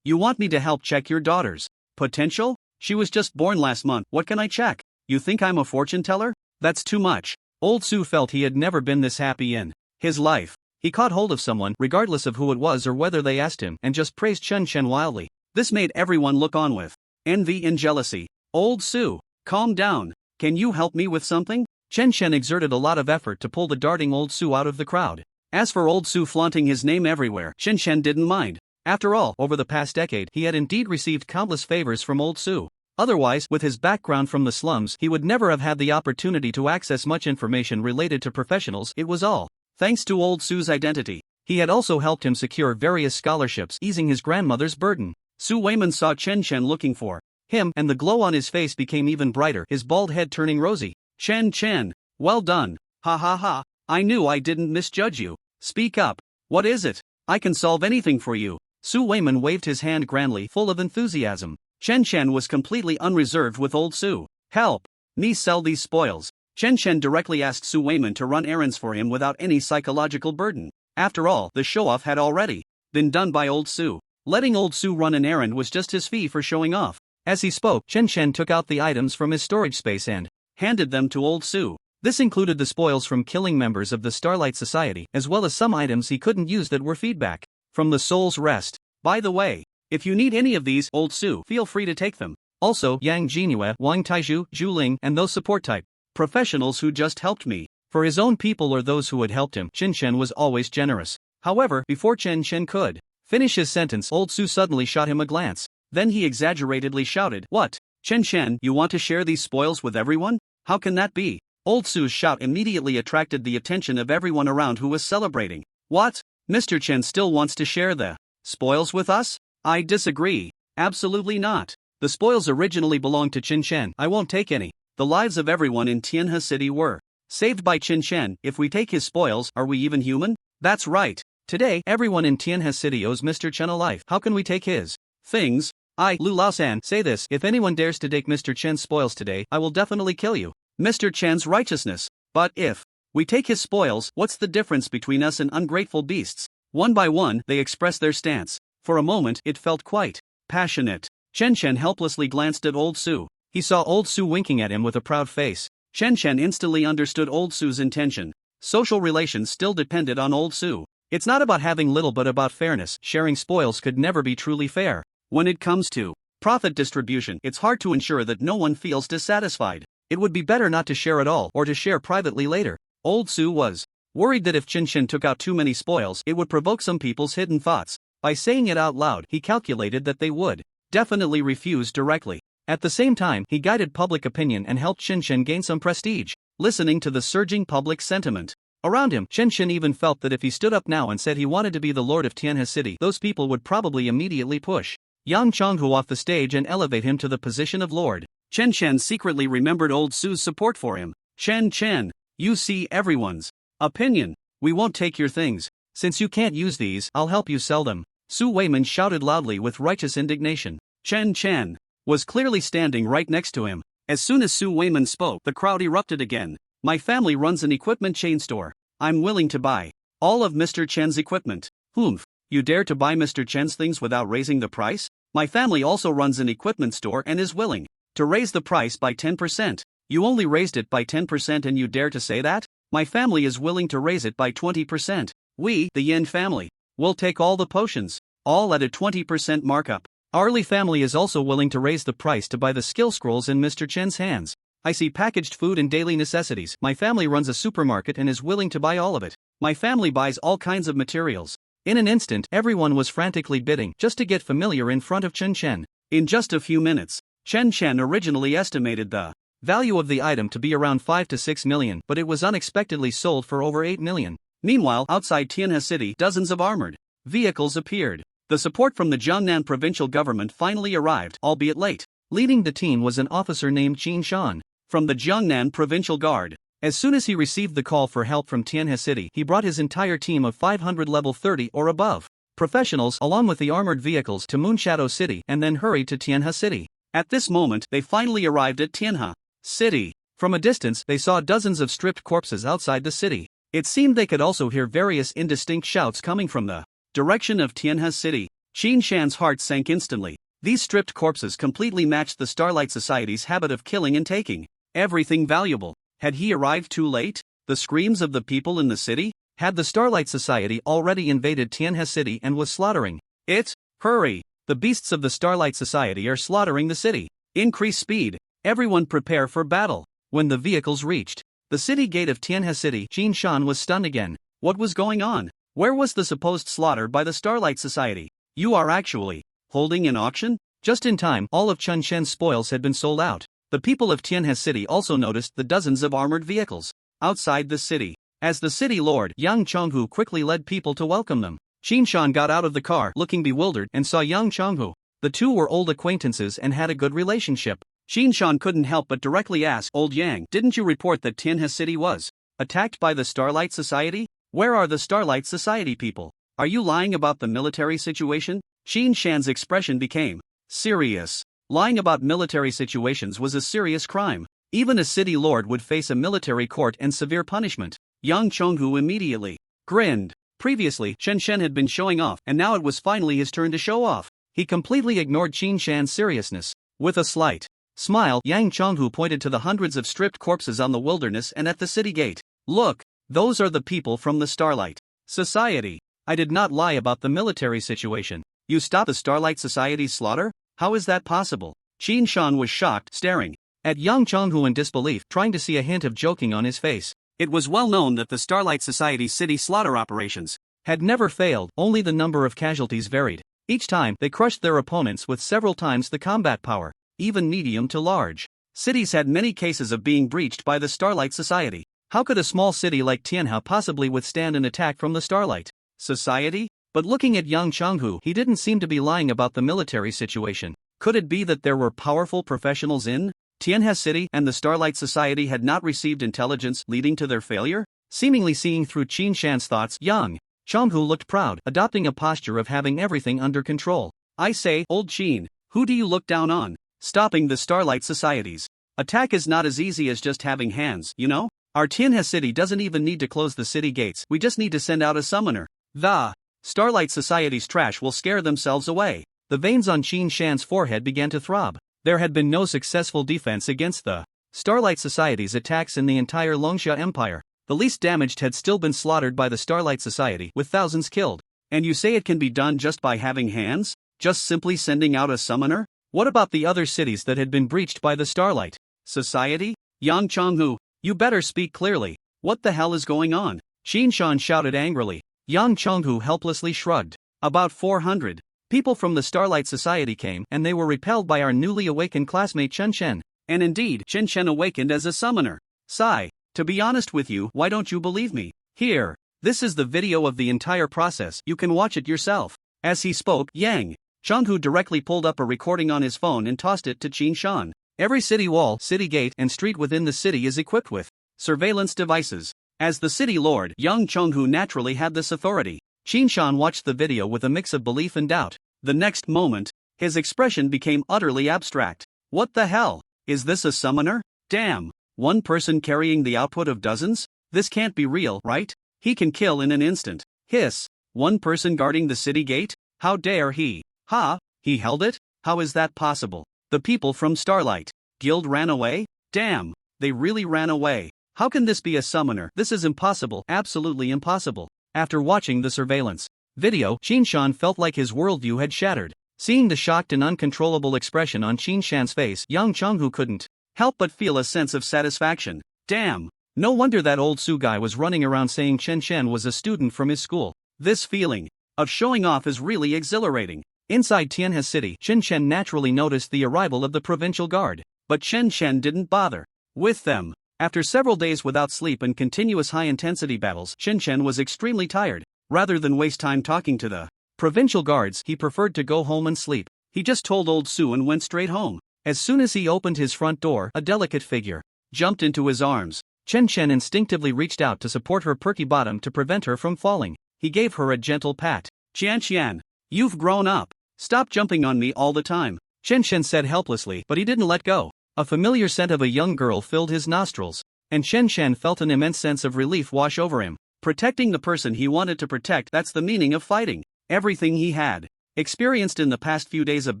You want me to help check your daughter's potential? She was just born last month. What can I check? You think I'm a fortune teller? That's too much. Old Su felt he had never been this happy in his life. He caught hold of someone, regardless of who it was or whether they asked him, and just praised Chen Chen wildly. This made everyone look on with envy and jealousy. Old Su, calm down. Can you help me with something? Chen Chen exerted a lot of effort to pull the darting Old Su out of the crowd. As for Old Su flaunting his name everywhere, Chen Chen didn't mind. After all, over the past decade, he had indeed received countless favors from Old Su. Otherwise, with his background from the slums, he would never have had the opportunity to access much information related to professionals. It was all thanks to Old Su's identity. He had also helped him secure various scholarships, easing his grandmother's burden. Su Weiman saw Chen Chen looking for him, and the glow on his face became even brighter, his bald head turning rosy. Chen Chen, well done. I knew I didn't misjudge you. Speak up. What is it? I can solve anything for you. Su Weiman waved his hand grandly, full of enthusiasm. Chen Chen was completely unreserved with Old Su. Help me sell these spoils. Chen Chen directly asked Su Weiman to run errands for him without any psychological burden. After all, the show-off had already been done by Old Su. Letting Old Su run an errand was just his fee for showing off. As he spoke, Chen Chen took out the items from his storage space and handed them to Old Su. This included the spoils from killing members of the Starlight Society, as well as some items he couldn't use that were feedback from the Soul's Rest. By the way, if you need any of these, Old Su, feel free to take them. Also, Yang Jinhue, Wang Taizhu, Zhu Ling, and those support type professionals who just helped me. For his own people or those who had helped him, Chen Chen was always generous. However, before Chen Chen could finish his sentence, Old Su suddenly shot him a glance. Then he exaggeratedly shouted, "What? Chen Chen, you want to share these spoils with everyone? How can that be?" Old Su's shout immediately attracted the attention of everyone around who was celebrating. What? Mr. Chen still wants to share the spoils with us? I disagree. Absolutely not. The spoils originally belonged to Chen Chen. I won't take any. The lives of everyone in Tianhe City were saved by Chen Chen. If we take his spoils, are we even human? That's right. Today, everyone in Tianhe City owes Mr. Chen a life. How can we take his things? Lu Laosan, say this: if anyone dares to take Mr. Chen's spoils today, I will definitely kill you. Mr. Chen's righteousness. But if we take his spoils, what's the difference between us and ungrateful beasts? One by one, they expressed their stance. For a moment, it felt quite passionate. Chen Chen helplessly glanced at Old Su. He saw Old Su winking at him with a proud face. Chen Chen instantly understood Old Su's intention. social relations still depended on old Su. It's not about having little but about fairness. Sharing spoils could never be truly fair. When it comes to profit distribution, it's hard to ensure that no one feels dissatisfied. It would be better not to share at all or to share privately later. Old Su was worried that if Chen took out too many spoils, it would provoke some people's hidden thoughts. By saying it out loud, he calculated that they would definitely refuse directly. At the same time, he guided public opinion and helped Chen gain some prestige. Listening to the surging public sentiment around him, Chen even felt that if he stood up now and said he wanted to be the lord of Tianhe City, those people would probably immediately push Yang Chonghu off the stage and elevate him to the position of lord. Chen secretly remembered old Su's support for him. Chen, you see everyone's opinion. We won't take your things. Since you can't use these, I'll help you sell them. Su Weiman shouted loudly with righteous indignation. Chen was clearly standing right next to him. As soon as Su Weiman spoke, the crowd erupted again. My family runs an equipment chain store. I'm willing to buy all of Mr. Chen's equipment. Humph, you dare to buy Mr. Chen's things without raising the price? My family also runs an equipment store and is willing to raise the price by 10%. You only raised it by 10% and you dare to say that? My family is willing to raise it by 20%. We, the Yin family, will take all the potions, all at a 20% markup. Our Li family is also willing to raise the price to buy the skill scrolls in Mr. Chen's hands. I see packaged food and daily necessities. My family runs a supermarket and is willing to buy all of it. My family buys all kinds of materials. In an instant, everyone was frantically bidding just to get familiar in front of Chen. In just a few minutes, Chen originally estimated the value of the item to be around 5 to 6 million, but it was unexpectedly sold for over 8 million. Meanwhile, outside Tianhe City, dozens of armored vehicles appeared. The support from the Jiangnan provincial government finally arrived, albeit late. Leading the team was an officer named Qin Shan from the Jiangnan Provincial Guard. As soon as he received the call for help from Tianhe City, he brought his entire team of 500 level 30 or above professionals along with the armored vehicles to Moonshadow City and then hurried to Tianhe City. At this moment, they finally arrived at Tianhe City. From a distance, they saw dozens of stripped corpses outside the city. It seemed they could also hear various indistinct shouts coming from the direction of Tianhe City. Qin Shan's heart sank instantly. These stripped corpses completely matched the Starlight Society's habit of killing and taking everything valuable. Had he arrived too late? The screams of the people in the city? Had the Starlight Society already invaded Tianhe City and was slaughtering it? Hurry! The beasts of the Starlight Society are slaughtering the city. Increase speed. Everyone prepare for battle. When the vehicles reached the city gate of Tianhe City, Qin Shan was stunned again. What was going on? Where was the supposed slaughter by the Starlight Society? You are actually holding an auction? Just in time, all of Chen Shen's spoils had been sold out. The people of Tianhe City also noticed the dozens of armored vehicles outside the city. As the city lord, Yang Chonghu quickly led people to welcome them. Qin Shan got out of the car, looking bewildered, and saw Yang Chonghu. The two were old acquaintances and had a good relationship. Qin Shan couldn't help but directly ask, Old Yang, didn't you report that Tianhe City was attacked by the Starlight Society? Where are the Starlight Society people? Are you lying about the military situation? Qin Shan's expression became serious. Lying about military situations was a serious crime. Even a city lord would face a military court and severe punishment. Yang Chonghu immediately grinned. Previously, Chen had been showing off, and now it was finally his turn to show off. He completely ignored Qin Shan's seriousness. With a slight smile, Yang Chonghu pointed to the hundreds of stripped corpses on the wilderness and at the city gate. Look, those are the people from the Starlight Society. I did not lie about the military situation. You stopped the Starlight Society's slaughter? How is that possible? Qin Shan was shocked, staring at Yang Chonghu in disbelief, trying to see a hint of joking on his face. It was well known that the Starlight Society's city slaughter operations had never failed, only the number of casualties varied. Each time, they crushed their opponents with several times the combat power, even medium to large. Cities had many cases of being breached by the Starlight Society. How could a small city like Tianhe possibly withstand an attack from the Starlight Society? But looking at Yang Chonghu, he didn't seem to be lying about the military situation. Could it be that there were powerful professionals in Tianhe City and the Starlight Society had not received intelligence leading to their failure? Seemingly seeing through Qin Shan's thoughts, Yang Chonghu looked proud, adopting a posture of having everything under control. I say, Old Qin, who do you look down on? Stopping the Starlight Society's attack is not as easy as just having hands, you know? Our Tianhe City doesn't even need to close the city gates, we just need to send out a summoner. The Starlight Society's trash will scare themselves away. The veins on Qin Shan's forehead began to throb. There had been no successful defense against the Starlight Society's attacks in the entire Longsha Empire. The least damaged had still been slaughtered by the Starlight Society, with thousands killed. And you say it can be done just by having hands? Just simply sending out a summoner? What about the other cities that had been breached by the Starlight Society? Yang Chonghu, you better speak clearly. What the hell is going on? Qinshan shouted angrily. Yang Chonghu helplessly shrugged. About 400 people from the Starlight Society came, and they were repelled by our newly awakened classmate Chen Chen. And indeed, Chen Chen awakened as a summoner. Sigh. To be honest with you, why don't you believe me? Here. This is the video of the entire process, you can watch it yourself. As he spoke, Yang Chonghu directly pulled up a recording on his phone and tossed it to Qinshan. Every city wall, city gate, and street within the city is equipped with surveillance devices. As the city lord, Yang Chonghu naturally had this authority. Qinshan watched the video with a mix of belief and doubt. The next moment, his expression became utterly abstract. What the hell? Is this a summoner? Damn. One person carrying the output of dozens? This can't be real, right? He can kill in an instant. Hiss. One person guarding the city gate? How dare he? Ha, he held it? How is that possible? The people from Starlight Guild ran away? Damn, they really ran away. How can this be a summoner? This is impossible, absolutely impossible. After watching the surveillance video, Qinshan felt like his worldview had shattered. Seeing the shocked and uncontrollable expression on Qinshan's face, Yang Chonghu couldn't help but feel a sense of satisfaction. Damn, no wonder that old Su guy was running around saying Chen Chen was a student from his school. This feeling of showing off is really exhilarating. Inside Tianhe City, Chen Chen naturally noticed the arrival of the provincial guard. But Chen Chen didn't bother with them. After several days without sleep and continuous high-intensity battles, Chen Chen was extremely tired. Rather than waste time talking to the provincial guards, he preferred to go home and sleep. He just told old Su and went straight home. As soon as he opened his front door, a delicate figure jumped into his arms. Chen Chen instinctively reached out to support her perky bottom to prevent her from falling. He gave her a gentle pat. Qian, you've grown up. Stop jumping on me all the time, Chen Chen said helplessly, but he didn't let go. A familiar scent of a young girl filled his nostrils, and Chen Chen felt an immense sense of relief wash over him. Protecting the person he wanted to protect, that's the meaning of fighting. Everything he had experienced in the past few days of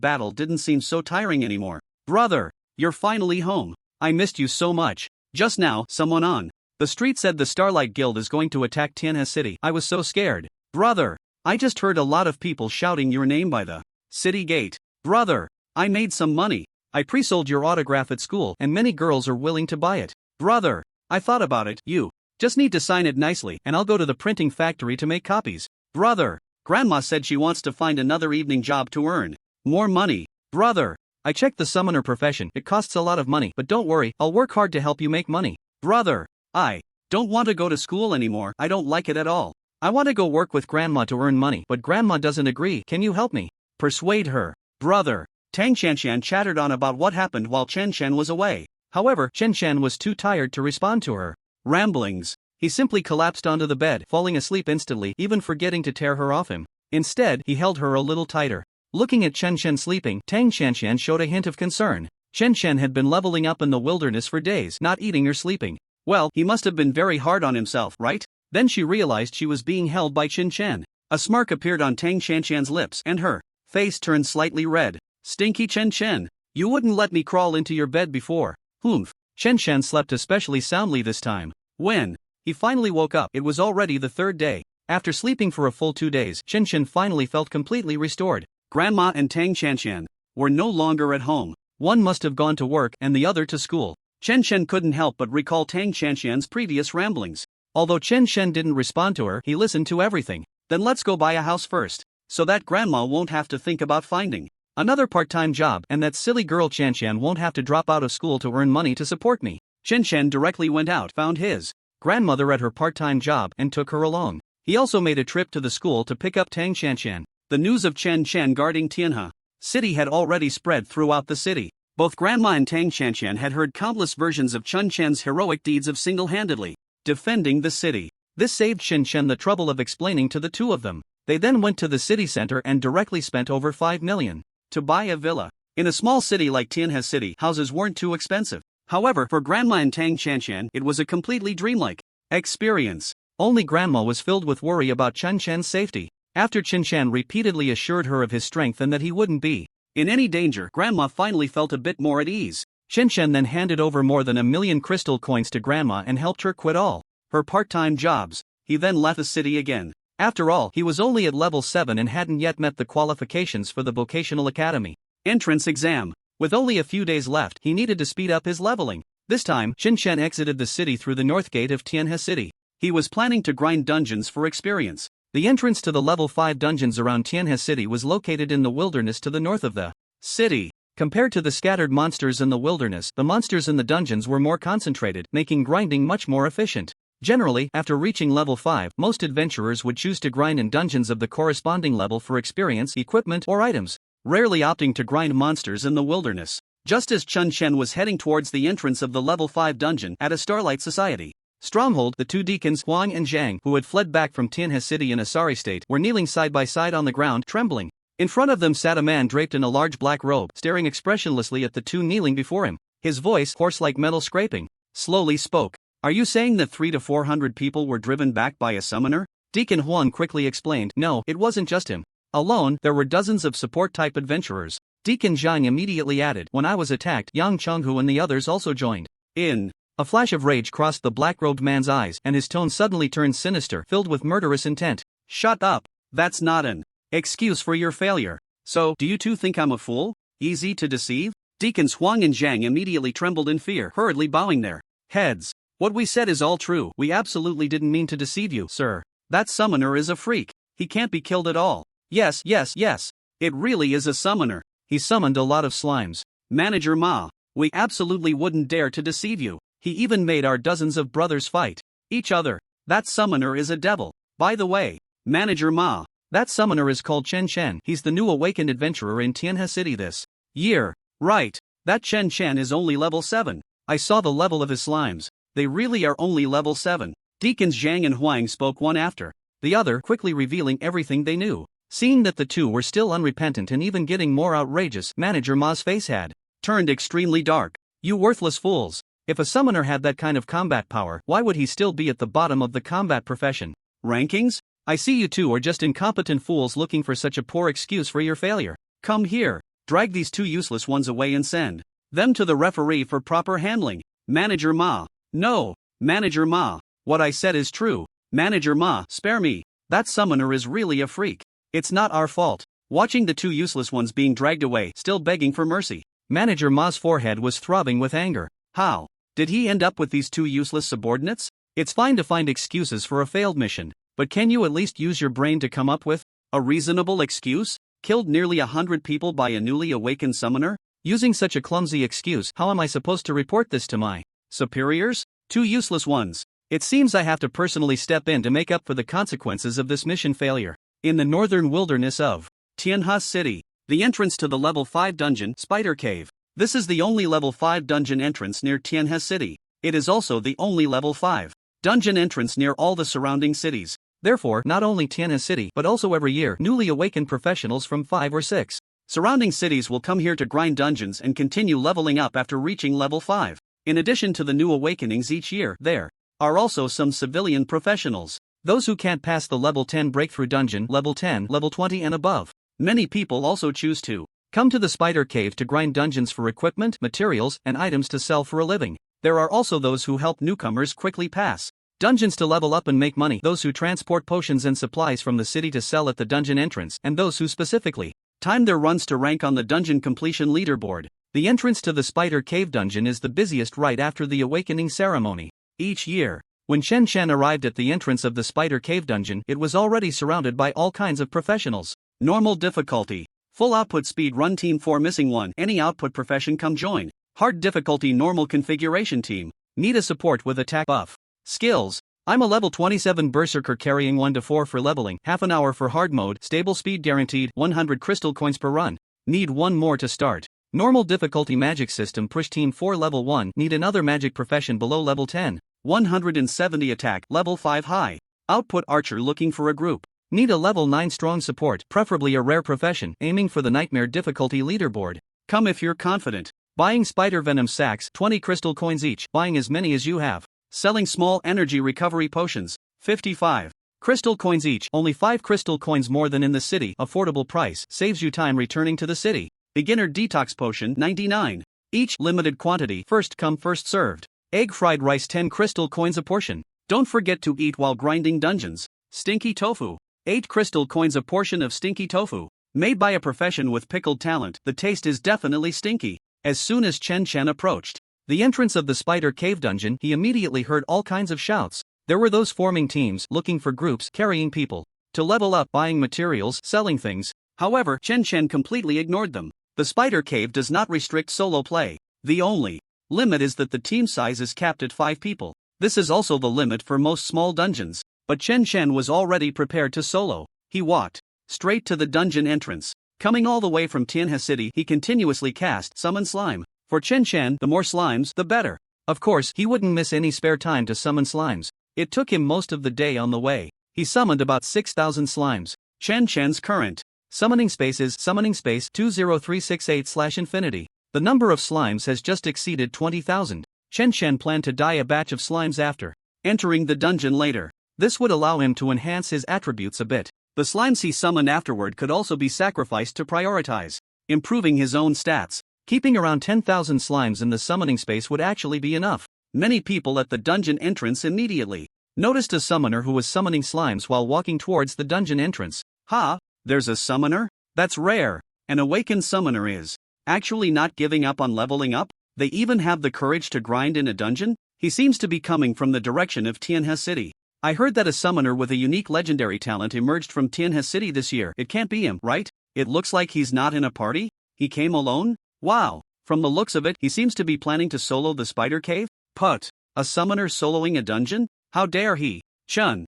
battle didn't seem so tiring anymore. Brother, you're finally home. I missed you so much. Just now, someone on the street said the Starlight Guild is going to attack Tianhe City. I was so scared. Brother, I just heard a lot of people shouting your name by the city gate. Brother, I made some money. I pre-sold your autograph at school and many girls are willing to buy it. Brother, I thought about it. You just need to sign it nicely and I'll go to the printing factory to make copies. Brother, Grandma said she wants to find another evening job to earn more money. Brother, I checked the summoner profession. It costs a lot of money, but don't worry, I'll work hard to help you make money. Brother, I don't want to go to school anymore. I don't like it at all. I want to go work with Grandma to earn money, but Grandma doesn't agree. Can you help me? Persuade her. Brother, Tang Qianshan chattered on about what happened while Chen Chen was away. However, Chen Chen was too tired to respond to her ramblings. He simply collapsed onto the bed, falling asleep instantly, even forgetting to tear her off him. Instead, he held her a little tighter. Looking at Chen Chen sleeping, Tang Qianshan showed a hint of concern. Chen Chen had been leveling up in the wilderness for days, not eating or sleeping. Well, he must have been very hard on himself, right? Then she realized she was being held by Chen Chen. A smirk appeared on Tang Qianshan's lips and her face turned slightly red. Stinky Chen Chen, you wouldn't let me crawl into your bed before. Humph. Chen Chen slept especially soundly this time. When he finally woke up, it was already the third day. After sleeping for a full 2 days, Chen Chen finally felt completely restored. Grandma and Tang Qianshan were no longer at home. One must have gone to work and the other to school. Chen Chen couldn't help but recall Tang Qianshan's previous ramblings. Although Chen Chen didn't respond to her, he listened to everything. Then let's go buy a house first, so that Grandma won't have to think about finding another part-time job, and that silly girl Qianshan won't have to drop out of school to earn money to support me. Chen Chen directly went out, found his grandmother at her part-time job, and took her along. He also made a trip to the school to pick up Tang Qianshan. The news of Chen Chen guarding Tianhe City had already spread throughout the city. Both Grandma and Tang Qianshan had heard countless versions of Chen Chen's heroic deeds of single-handedly defending the city. This saved Chen Chen the trouble of explaining to the two of them. They then went to the city center and directly spent over 5 million to buy a villa. In a small city like Tianhe City, houses weren't too expensive. However, for Grandma and Tang Qianshan, it was a completely dreamlike experience. Only Grandma was filled with worry about Chen Chen's safety. After Chen Chen repeatedly assured her of his strength and that he wouldn't be in any danger, Grandma finally felt a bit more at ease. Chen Chen then handed over more than 1 million crystal coins to Grandma and helped her quit all her part-time jobs. He then left the city again. After all, he was only at level 7 and hadn't yet met the qualifications for the vocational academy entrance exam. With only a few days left, he needed to speed up his leveling. This time, Chen exited the city through the north gate of Tianhe City. He was planning to grind dungeons for experience. The entrance to the level 5 dungeons around Tianhe City was located in the wilderness to the north of the city. Compared to the scattered monsters in the wilderness, the monsters in the dungeons were more concentrated, making grinding much more efficient. Generally, after reaching level 5, most adventurers would choose to grind in dungeons of the corresponding level for experience, equipment, or items, rarely opting to grind monsters in the wilderness. Just as Chen was heading towards the entrance of the level 5 dungeon at a Starlight Society stronghold, the two deacons, Huang and Zhang, who had fled back from Tianhe City in a sorry state, were kneeling side by side on the ground, trembling. In front of them sat a man draped in a large black robe, staring expressionlessly at the two kneeling before him. His voice, hoarse like metal scraping, slowly spoke. "Are you saying that 300 to 400 people were driven back by a summoner?" Deacon Huang quickly explained. "No, it wasn't just him. Alone, there were dozens of support-type adventurers." Deacon Zhang immediately added, "When I was attacked, Yang Chenghu and the others also joined in." A flash of rage crossed the black-robed man's eyes, and his tone suddenly turned sinister, filled with murderous intent. "Shut up. That's not an excuse for your failure. So, do you two think I'm a fool? Easy to deceive?" Deacons Huang and Zhang immediately trembled in fear, hurriedly bowing their heads. "What we said is all true. We absolutely didn't mean to deceive you, sir. That summoner is a freak. He can't be killed at all." Yes. It really is a summoner. He summoned a lot of slimes. Manager Ma, we absolutely wouldn't dare to deceive you. He even made our dozens of brothers fight each other. That summoner is a devil. By the way, Manager Ma, that summoner is called Chen. He's the new awakened adventurer in Tianhe City this year. Right. That Chen is only level 7. I saw the level of his slimes. They really are only level 7. Deacons Zhang and Huang spoke one after the other, quickly revealing everything they knew. Seeing that the two were still unrepentant and even getting more outrageous, Manager Ma's face had turned extremely dark. "You worthless fools. If a summoner had that kind of combat power, why would he still be at the bottom of the combat profession rankings? I see you two are just incompetent fools looking for such a poor excuse for your failure. Come here, drag these two useless ones away and send them to the referee for proper handling." Manager Ma. "No, Manager Ma, what I said is true. Manager Ma, spare me. That summoner is really a freak. It's not our fault." Watching the two useless ones being dragged away, still begging for mercy, Manager Ma's forehead was throbbing with anger. How did he end up with these two useless subordinates? It's fine to find excuses for a failed mission, but can you at least use your brain to come up with a reasonable excuse? Killed nearly 100 people by a newly awakened summoner? Using such a clumsy excuse, how am I supposed to report this to my superiors? Two useless ones. It seems I have to personally step in to make up for the consequences of this mission failure. In the northern wilderness of Tianhe City, the entrance to the level 5 dungeon, Spider Cave. This is the only level 5 dungeon entrance near Tianhe City. It is also the only level 5 dungeon entrance near all the surrounding cities. Therefore, not only Tianhe City but also every year, newly awakened professionals from 5 or 6 surrounding cities will come here to grind dungeons and continue leveling up after reaching level 5. In addition to the new awakenings each year, there are also some civilian professionals. Those who can't pass the level 10 breakthrough dungeon, level 10, level 20 and above. Many people also choose to come to the Spider Cave to grind dungeons for equipment, materials, and items to sell for a living. There are also those who help newcomers quickly pass dungeons to level up and make money, those who transport potions and supplies from the city to sell at the dungeon entrance, and those who specifically time their runs to rank on the dungeon completion leaderboard. The entrance to the Spider Cave dungeon is the busiest right after the awakening ceremony. Each year, when Chen arrived at the entrance of the Spider Cave dungeon, it was already surrounded by all kinds of professionals. Normal difficulty. Full output speed run team 4 missing 1. Any output profession come join. Hard difficulty normal configuration team. Need a support with attack buff. Skills. I'm a level 27 berserker carrying 1 to 4 for leveling, half an hour for hard mode, stable speed guaranteed, 100 crystal coins per run. Need 1 more to start. Normal difficulty magic system push team 4 level 1. Need another magic profession below level 10. 170 attack, level 5 high. Output archer looking for a group. Need a level 9 strong support, preferably a rare profession, aiming for the nightmare difficulty leaderboard. Come if you're confident. Buying spider venom sacks, 20 crystal coins each, buying as many as you have. Selling small energy recovery potions, 55 crystal coins each, only 5 crystal coins more than in the city, affordable price, saves you time returning to the city. Beginner detox potion, 99 each, limited quantity, first come first served. Egg fried rice, 10 crystal coins a portion. Don't forget to eat while grinding dungeons. Stinky tofu. 8 crystal coins a portion of stinky tofu. Made by a profession with pickled talent, the taste is definitely stinky. As soon as Chen Chen approached the entrance of the spider cave dungeon, he immediately heard all kinds of shouts. There were those forming teams, looking for groups, carrying people to level up, buying materials, selling things. However, Chen Chen completely ignored them. The spider cave does not restrict solo play. The only limit is that the team size is capped at 5 people. This is also the limit for most small dungeons. But Chen Chen was already prepared to solo. He walked straight to the dungeon entrance. Coming all the way from Tianhe City, he continuously cast Summon Slime. For Chen Chen, the more slimes, the better. Of course, he wouldn't miss any spare time to summon slimes. It took him most of the day on the way. He summoned about 6,000 slimes. Chen Chen's current summoning space is summoning space 20368/infinity. The number of slimes has just exceeded 20,000. Chen Chen planned to dye a batch of slimes after entering the dungeon later. This would allow him to enhance his attributes a bit. The slimes he summoned afterward could also be sacrificed to prioritize improving his own stats. Keeping around 10,000 slimes in the summoning space would actually be enough. Many people at the dungeon entrance immediately noticed a summoner who was summoning slimes while walking towards the dungeon entrance. Ha! There's a summoner? That's rare. An awakened summoner is actually not giving up on leveling up. They even have the courage to grind in a dungeon? He seems to be coming from the direction of Tianhe City. I heard that a summoner with a unique legendary talent emerged from Tianhe City this year. It can't be him, right? It looks like he's not in a party? He came alone? Wow. From the looks of it, he seems to be planning to solo the spider cave? Put. A summoner soloing a dungeon? How dare he? Chun.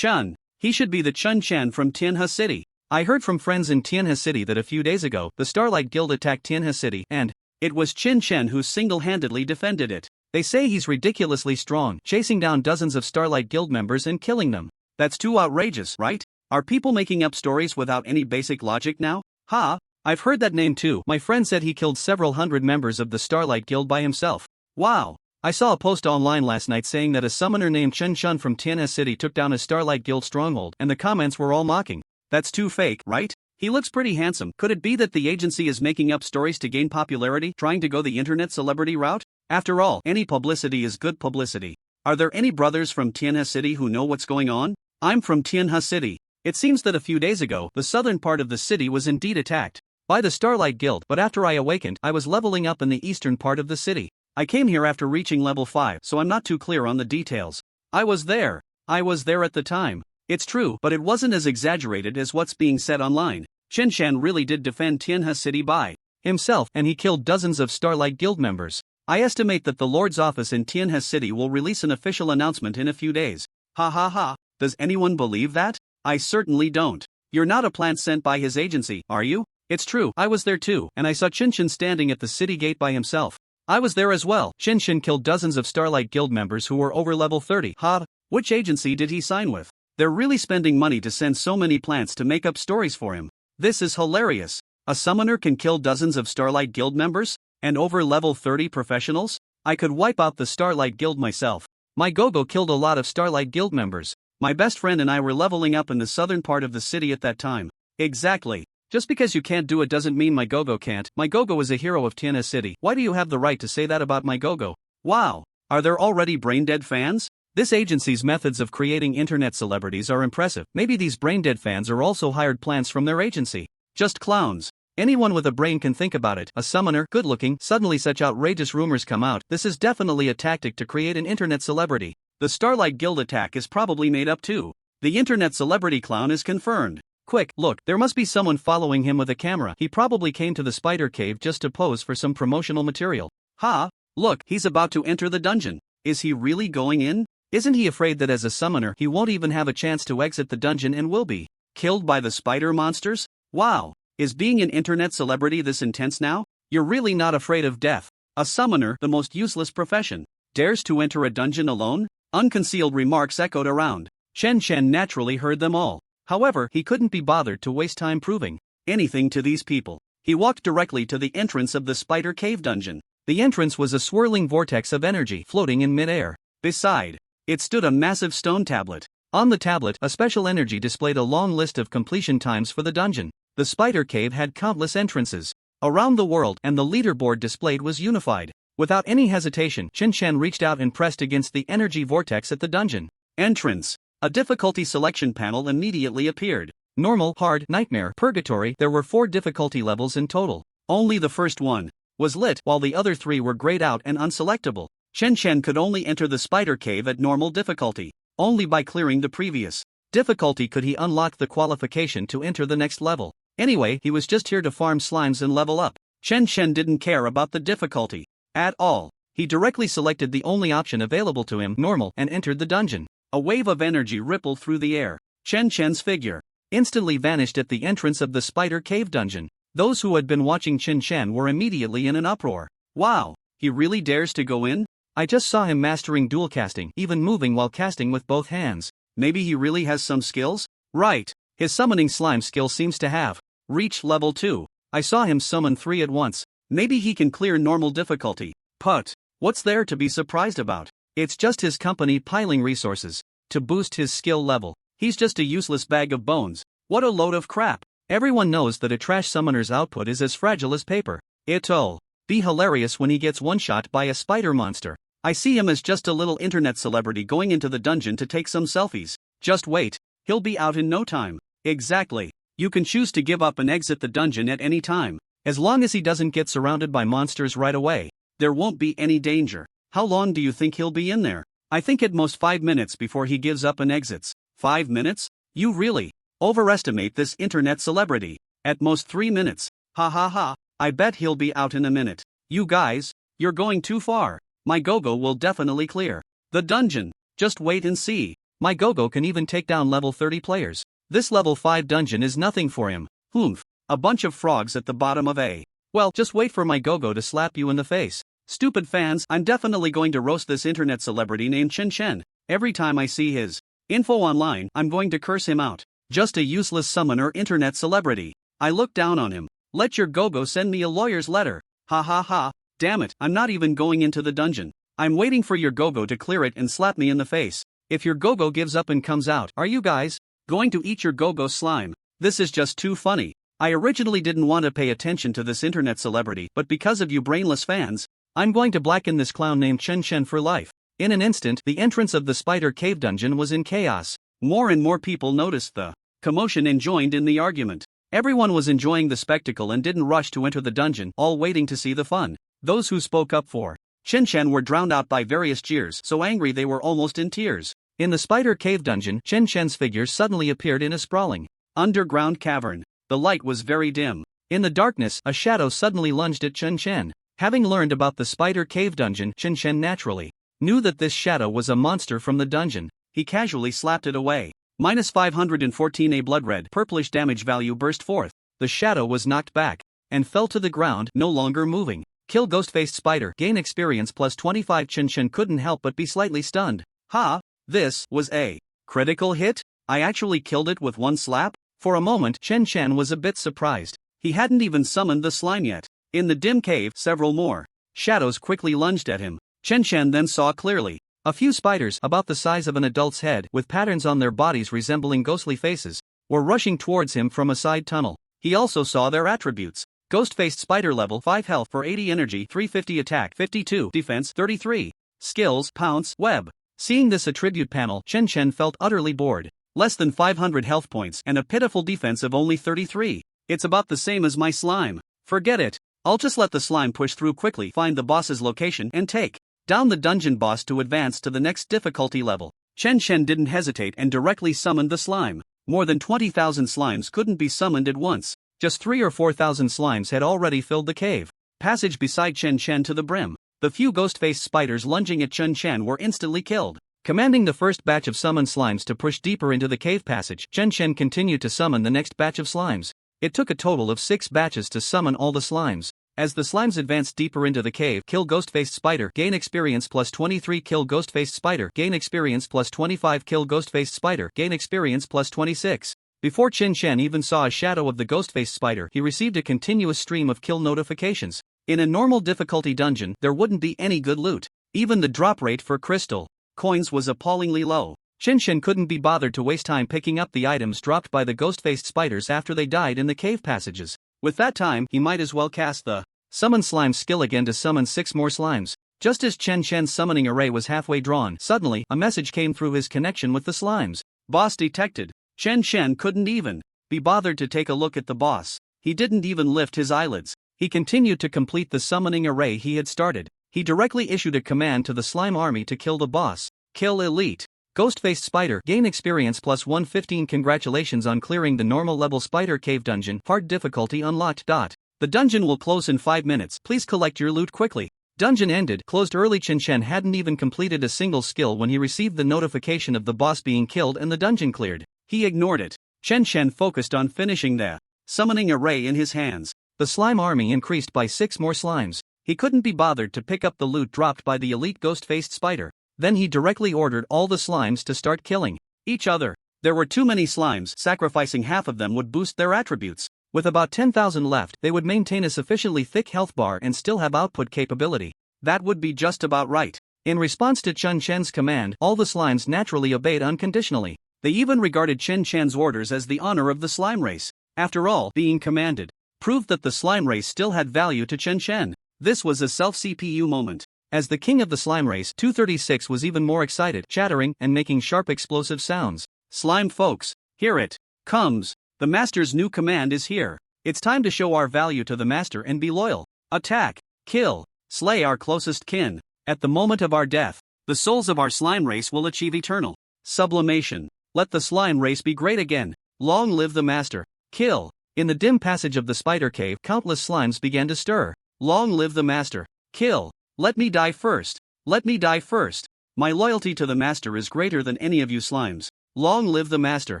He should be the Chun Chen from Tianhe City. I heard from friends in Tianhe City that a few days ago, the Starlight Guild attacked Tianhe City, and it was Chen Chen who single-handedly defended it. They say he's ridiculously strong, chasing down dozens of Starlight Guild members and killing them. That's too outrageous, right? Are people making up stories without any basic logic now? Ha! I've heard that name too. My friend said he killed several hundred members of the Starlight Guild by himself. Wow! I saw a post online last night saying that a summoner named Chen Chen from Tianhe City took down a Starlight Guild stronghold, and the comments were all mocking. That's too fake, right? He looks pretty handsome. Could it be that the agency is making up stories to gain popularity, trying to go the internet celebrity route? After all, any publicity is good publicity. Are there any brothers from Tianhe City who know what's going on? I'm from Tianhe City. It seems that a few days ago, the southern part of the city was indeed attacked by the Starlight Guild, but after I awakened, I was leveling up in the eastern part of the city. I came here after reaching level 5, so I'm not too clear on the details. I was there at the time. It's true, but it wasn't as exaggerated as what's being said online. Chen Chen really did defend Tianhe City by himself, and he killed dozens of Starlight Guild members. I estimate that the Lord's office in Tianhe City will release an official announcement in a few days. Ha ha ha, does anyone believe that? I certainly don't. You're not a plant sent by his agency, are you? It's true, I was there too, and I saw Chen Chen standing at the city gate by himself. I was there as well. Chen Chen killed dozens of Starlight Guild members who were over level 30. Ha! Which agency did he sign with? They're really spending money to send so many plants to make up stories for him. This is hilarious. A summoner can kill dozens of Starlight Guild members? And over level 30 professionals? I could wipe out the Starlight Guild myself. My Gogo killed a lot of Starlight Guild members. My best friend and I were leveling up in the southern part of the city at that time. Exactly. Just because you can't do it doesn't mean my Gogo can't. My Gogo is a hero of Tianhe City. Why do you have the right to say that about my Gogo? Wow. Are there already brain-dead fans? This agency's methods of creating internet celebrities are impressive. Maybe these brain-dead fans are also hired plants from their agency. Just clowns. Anyone with a brain can think about it. A summoner, good-looking, suddenly such outrageous rumors come out. This is definitely a tactic to create an internet celebrity. The Starlight Guild attack is probably made up too. The internet celebrity clown is confirmed. Quick, look, there must be someone following him with a camera. He probably came to the spider cave just to pose for some promotional material. Ha! Look, he's about to enter the dungeon. Is he really going in? Isn't he afraid that as a summoner he won't even have a chance to exit the dungeon and will be killed by the spider monsters? Wow! Is being an internet celebrity this intense now? You're really not afraid of death. A summoner, the most useless profession, dares to enter a dungeon alone? Unconcealed remarks echoed around. Chen Chen naturally heard them all. However, he couldn't be bothered to waste time proving anything to these people. He walked directly to the entrance of the spider cave dungeon. The entrance was a swirling vortex of energy floating in midair. Beside it stood a massive stone tablet. On the tablet, a special energy displayed a long list of completion times for the dungeon. The spider cave had countless entrances around the world, and the leaderboard displayed was unified. Without any hesitation, Chen Chen reached out and pressed against the energy vortex at the dungeon. Entrance. A difficulty selection panel immediately appeared. Normal, hard, nightmare, purgatory. There were 4 difficulty levels in total. Only the first one was lit, while the other 3 were grayed out and unselectable. Chen could only enter the spider cave at normal difficulty. Only by clearing the previous difficulty could he unlock the qualification to enter the next level. Anyway, he was just here to farm slimes and level up. Chen didn't care about the difficulty at all. He directly selected the only option available to him, normal, and entered the dungeon. A wave of energy rippled through the air. Chen's figure instantly vanished at the entrance of the spider cave dungeon. Those who had been watching Chen were immediately in an uproar. Wow, he really dares to go in? I just saw him mastering dual casting, even moving while casting with both hands. Maybe he really has some skills? Right, his summoning slime skill seems to have reached level 2. I saw him summon 3 at once. Maybe he can clear normal difficulty. But what's there to be surprised about? It's just his company piling resources to boost his skill level. He's just a useless bag of bones. What a load of crap. Everyone knows that a trash summoner's output is as fragile as paper. It'll be hilarious when he gets one-shot by a spider monster. I see him as just a little internet celebrity going into the dungeon to take some selfies. Just wait, he'll be out in no time. Exactly. You can choose to give up and exit the dungeon at any time. As long as he doesn't get surrounded by monsters right away, there won't be any danger. How long do you think he'll be in there? I think at most 5 minutes before he gives up and exits. 5 minutes? You really overestimate this internet celebrity. At most 3 minutes. Ha ha ha, I bet he'll be out in a minute. You guys, you're going too far. My Gogo will definitely clear the dungeon. Just wait and see. My Gogo can even take down level 30 players. This level 5 dungeon is nothing for him. Oomph. A bunch of frogs at the bottom of a. Well, just wait for my Gogo to slap you in the face. Stupid fans, I'm definitely going to roast this internet celebrity named Chen. Every time I see his info online, I'm going to curse him out. Just a useless summoner internet celebrity. I look down on him. Let your Gogo send me a lawyer's letter. Ha ha ha. Damn it, I'm not even going into the dungeon. I'm waiting for your Gogo to clear it and slap me in the face. If your Gogo gives up and comes out, are you guys going to eat your Gogo slime? This is just too funny. I originally didn't want to pay attention to this internet celebrity, but because of you brainless fans, I'm going to blacken this clown named Chen for life. In an instant, the entrance of the spider cave dungeon was in chaos. More and more people noticed the commotion and joined in the argument. Everyone was enjoying the spectacle and didn't rush to enter the dungeon, all waiting to see the fun. Those who spoke up for Chen were drowned out by various jeers, so angry they were almost in tears. In the spider cave dungeon, Chen's figure suddenly appeared in a sprawling underground cavern. The light was very dim. In the darkness, a shadow suddenly lunged at Chen. Having learned about the spider cave dungeon, Chen naturally knew that this shadow was a monster from the dungeon. He casually slapped it away. Minus 514 a blood red purplish damage value burst forth. The shadow was knocked back and fell to the ground, no longer moving. Kill ghost-faced spider, gain experience plus 25. Chen couldn't help but be slightly stunned. Ha! This was a critical hit? I actually killed it with one slap? For a moment, Chen was a bit surprised. He hadn't even summoned the slime yet. In the dim cave, several more shadows quickly lunged at him. Chen then saw clearly. A few spiders, about the size of an adult's head, with patterns on their bodies resembling ghostly faces, were rushing towards him from a side tunnel. He also saw their attributes. Ghost-faced spider level 5 health for 80 energy, 350 attack, 52 defense, 33 skills, pounce, web. Seeing this attribute panel, Chen felt utterly bored. Less than 500 health points and a pitiful defense of only 33. It's about the same as my slime. Forget it. I'll just let the slime push through quickly, find the boss's location and take down the dungeon boss to advance to the next difficulty level. Chen didn't hesitate and directly summoned the slime. More than 20,000 slimes couldn't be summoned at once. Just 3,000 or 4,000 slimes had already filled the cave passage beside Chen to the brim. The few ghost-faced spiders lunging at Chen were instantly killed. Commanding the first batch of summoned slimes to push deeper into the cave passage, Chen continued to summon the next batch of slimes. It took a total of 6 batches to summon all the slimes. As the slimes advanced deeper into the cave, kill ghost-faced spider, gain experience plus 23. Kill ghost-faced spider, gain experience plus 25. Kill ghost-faced spider, gain experience plus 26. Before Chen even saw a shadow of the ghost-faced spider, he received a continuous stream of kill notifications. In a normal difficulty dungeon, there wouldn't be any good loot. Even the drop rate for crystal coins was appallingly low. Chen couldn't be bothered to waste time picking up the items dropped by the ghost-faced spiders after they died in the cave passages. With that time, he might as well cast the summon slime skill again to summon 6 more slimes. Just as Chen Shen's summoning array was halfway drawn, suddenly, a message came through his connection with the slimes. Boss detected. Chen Shen couldn't even be bothered to take a look at the boss. He didn't even lift his eyelids. He continued to complete the summoning array he had started. He directly issued a command to the slime army to kill the boss. Kill elite. Ghost-faced spider. Gain experience plus 115. Congratulations on clearing the normal level spider cave dungeon. Hard difficulty unlocked. The dungeon will close in 5 minutes. Please collect your loot quickly. Dungeon ended. Closed early. Chen Shen hadn't even completed a single skill when he received the notification of the boss being killed and the dungeon cleared. He ignored it. Chen Shen focused on finishing the summoning array in his hands. The slime army increased by 6 more slimes. He couldn't be bothered to pick up the loot dropped by the elite ghost-faced spider. Then he directly ordered all the slimes to start killing each other. There were too many slimes. Sacrificing half of them would boost their attributes. With about 10,000 left, they would maintain a sufficiently thick health bar and still have output capability. That would be just about right. In response to Chen Shen's command, all the slimes naturally obeyed unconditionally. They even regarded Chen Shen's orders as the honor of the slime race. After all, being commanded proved that the slime race still had value to Chen Shen. This was a self-CPU moment. As the king of the slime race, 236 was even more excited, chattering and making sharp explosive sounds. Slime folks, here it comes. The master's new command is here. It's time to show our value to the master and be loyal. Attack, kill, slay our closest kin. At the moment of our death, the souls of our slime race will achieve eternal sublimation. Let the slime race be great again. Long live the master. Kill. In the dim passage of the spider cave, countless slimes began to stir. Long live the master. Kill. Let me die first. Let me die first. My loyalty to the master is greater than any of you slimes. Long live the master.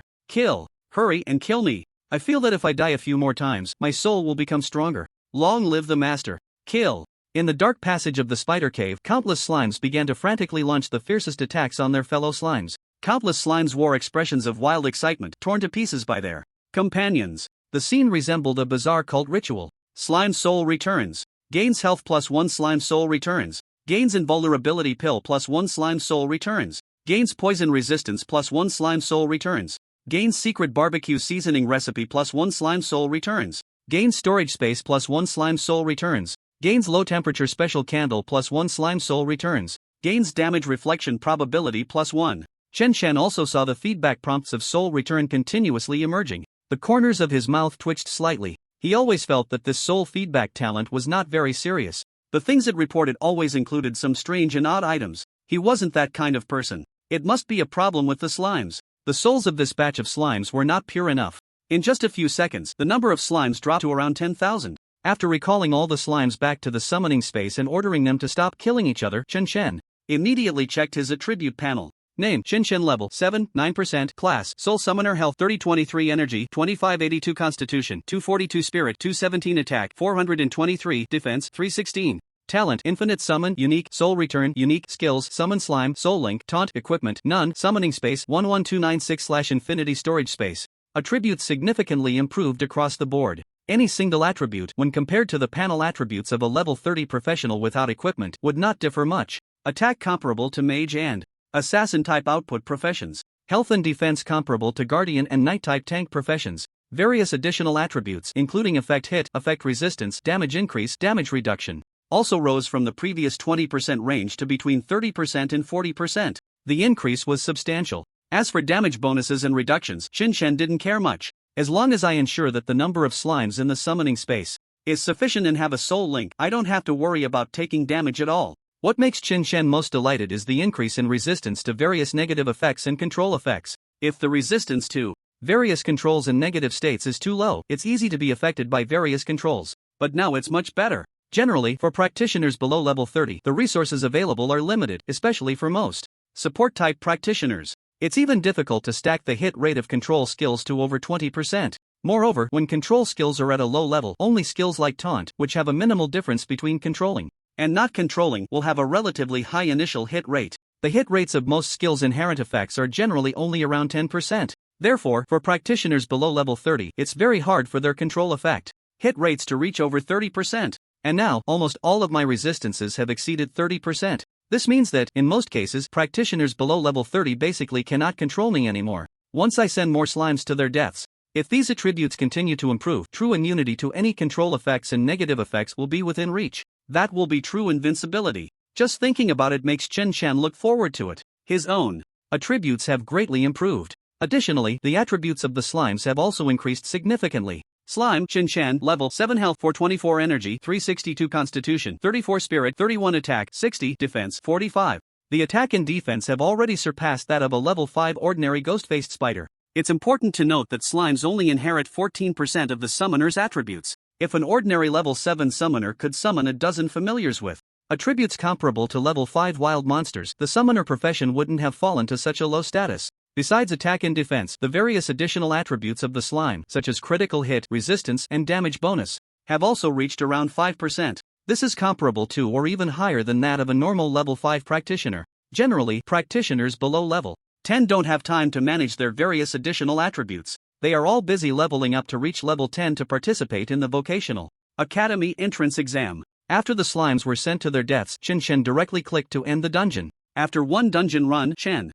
Kill. Hurry and kill me. I feel that if I die a few more times, my soul will become stronger. Long live the master. Kill. In the dark passage of the spider cave, countless slimes began to frantically launch the fiercest attacks on their fellow slimes. Countless slimes wore expressions of wild excitement, torn to pieces by their companions. The scene resembled a bizarre cult ritual. Slime soul returns. Gains health plus 1 slime soul returns. Gains invulnerability pill plus 1 slime soul returns. Gains poison resistance plus 1 slime soul returns. Gains secret barbecue seasoning recipe plus 1 slime soul returns. Gains storage space plus 1 slime soul returns. Gains low temperature special candle plus 1 slime soul returns. Gains damage reflection probability plus 1. Chen Shen also saw the feedback prompts of soul return continuously emerging. The corners of his mouth twitched slightly. He always felt that this soul feedback talent was not very serious. The things it reported always included some strange and odd items. He wasn't that kind of person. It must be a problem with the slimes. The souls of this batch of slimes were not pure enough. In just a few seconds, the number of slimes dropped to around 10,000. After recalling all the slimes back to the summoning space and ordering them to stop killing each other, Chen Shen immediately checked his attribute panel. Name, Chen Shen level, 7, 9%, class, Soul Summoner health, 3023 energy, 2582 constitution, 242 spirit, 217 attack, 423 defense, 316. Talent, infinite summon, unique, soul return, unique, skills, summon slime, soul link, taunt, equipment, none, summoning space, 11296/infinity storage space. Attributes significantly improved across the board. Any single attribute, when compared to the panel attributes of a level 30 professional without equipment, would not differ much. Attack comparable to mage and assassin-type output professions. Health and defense comparable to guardian and knight-type tank professions. Various additional attributes including effect hit, effect resistance, damage increase, damage reduction, also rose from the previous 20% range to between 30% and 40%. The increase was substantial. As for damage bonuses and reductions, Chen Shen didn't care much. As long as I ensure that the number of slimes in the summoning space is sufficient and have a soul link, I don't have to worry about taking damage at all. What makes Chen Shen most delighted is the increase in resistance to various negative effects and control effects. If the resistance to various controls and negative states is too low, it's easy to be affected by various controls. But now it's much better. Generally, for practitioners below level 30, the resources available are limited, especially for most support-type practitioners. It's even difficult to stack the hit rate of control skills to over 20%. Moreover, when control skills are at a low level, only skills like taunt, which have a minimal difference between controlling and not controlling, will have a relatively high initial hit rate. The hit rates of most skills' inherent effects are generally only around 10%. Therefore, for practitioners below level 30, it's very hard for their control effect hit rates to reach over 30%. And now, almost all of my resistances have exceeded 30%. This means that, in most cases, practitioners below level 30 basically cannot control me anymore. Once I send more slimes to their deaths. If these attributes continue to improve, true immunity to any control effects and negative effects will be within reach. That will be true invincibility. Just thinking about it makes Chen Chen look forward to it. His own attributes have greatly improved. Additionally, the attributes of the slimes have also increased significantly. Slime Chen Chen, level 7 health, 424 energy, 362 constitution, 34 spirit, 31 attack, 60 defense, 45. The attack and defense have already surpassed that of a level 5 ordinary ghost-faced spider. It's important to note that slimes only inherit 14% of the summoner's attributes. If an ordinary level 7 summoner could summon a dozen familiars with attributes comparable to level 5 wild monsters, the summoner profession wouldn't have fallen to such a low status. Besides attack and defense, the various additional attributes of the slime, such as critical hit, resistance, and damage bonus, have also reached around 5%. This is comparable to or even higher than that of a normal level 5 practitioner. Generally, practitioners below level 10 don't have time to manage their various additional attributes. They are all busy leveling up to reach level 10 to participate in the vocational academy entrance exam. After the slimes were sent to their deaths, Chen Chen directly clicked to end the dungeon. After one dungeon run, Chen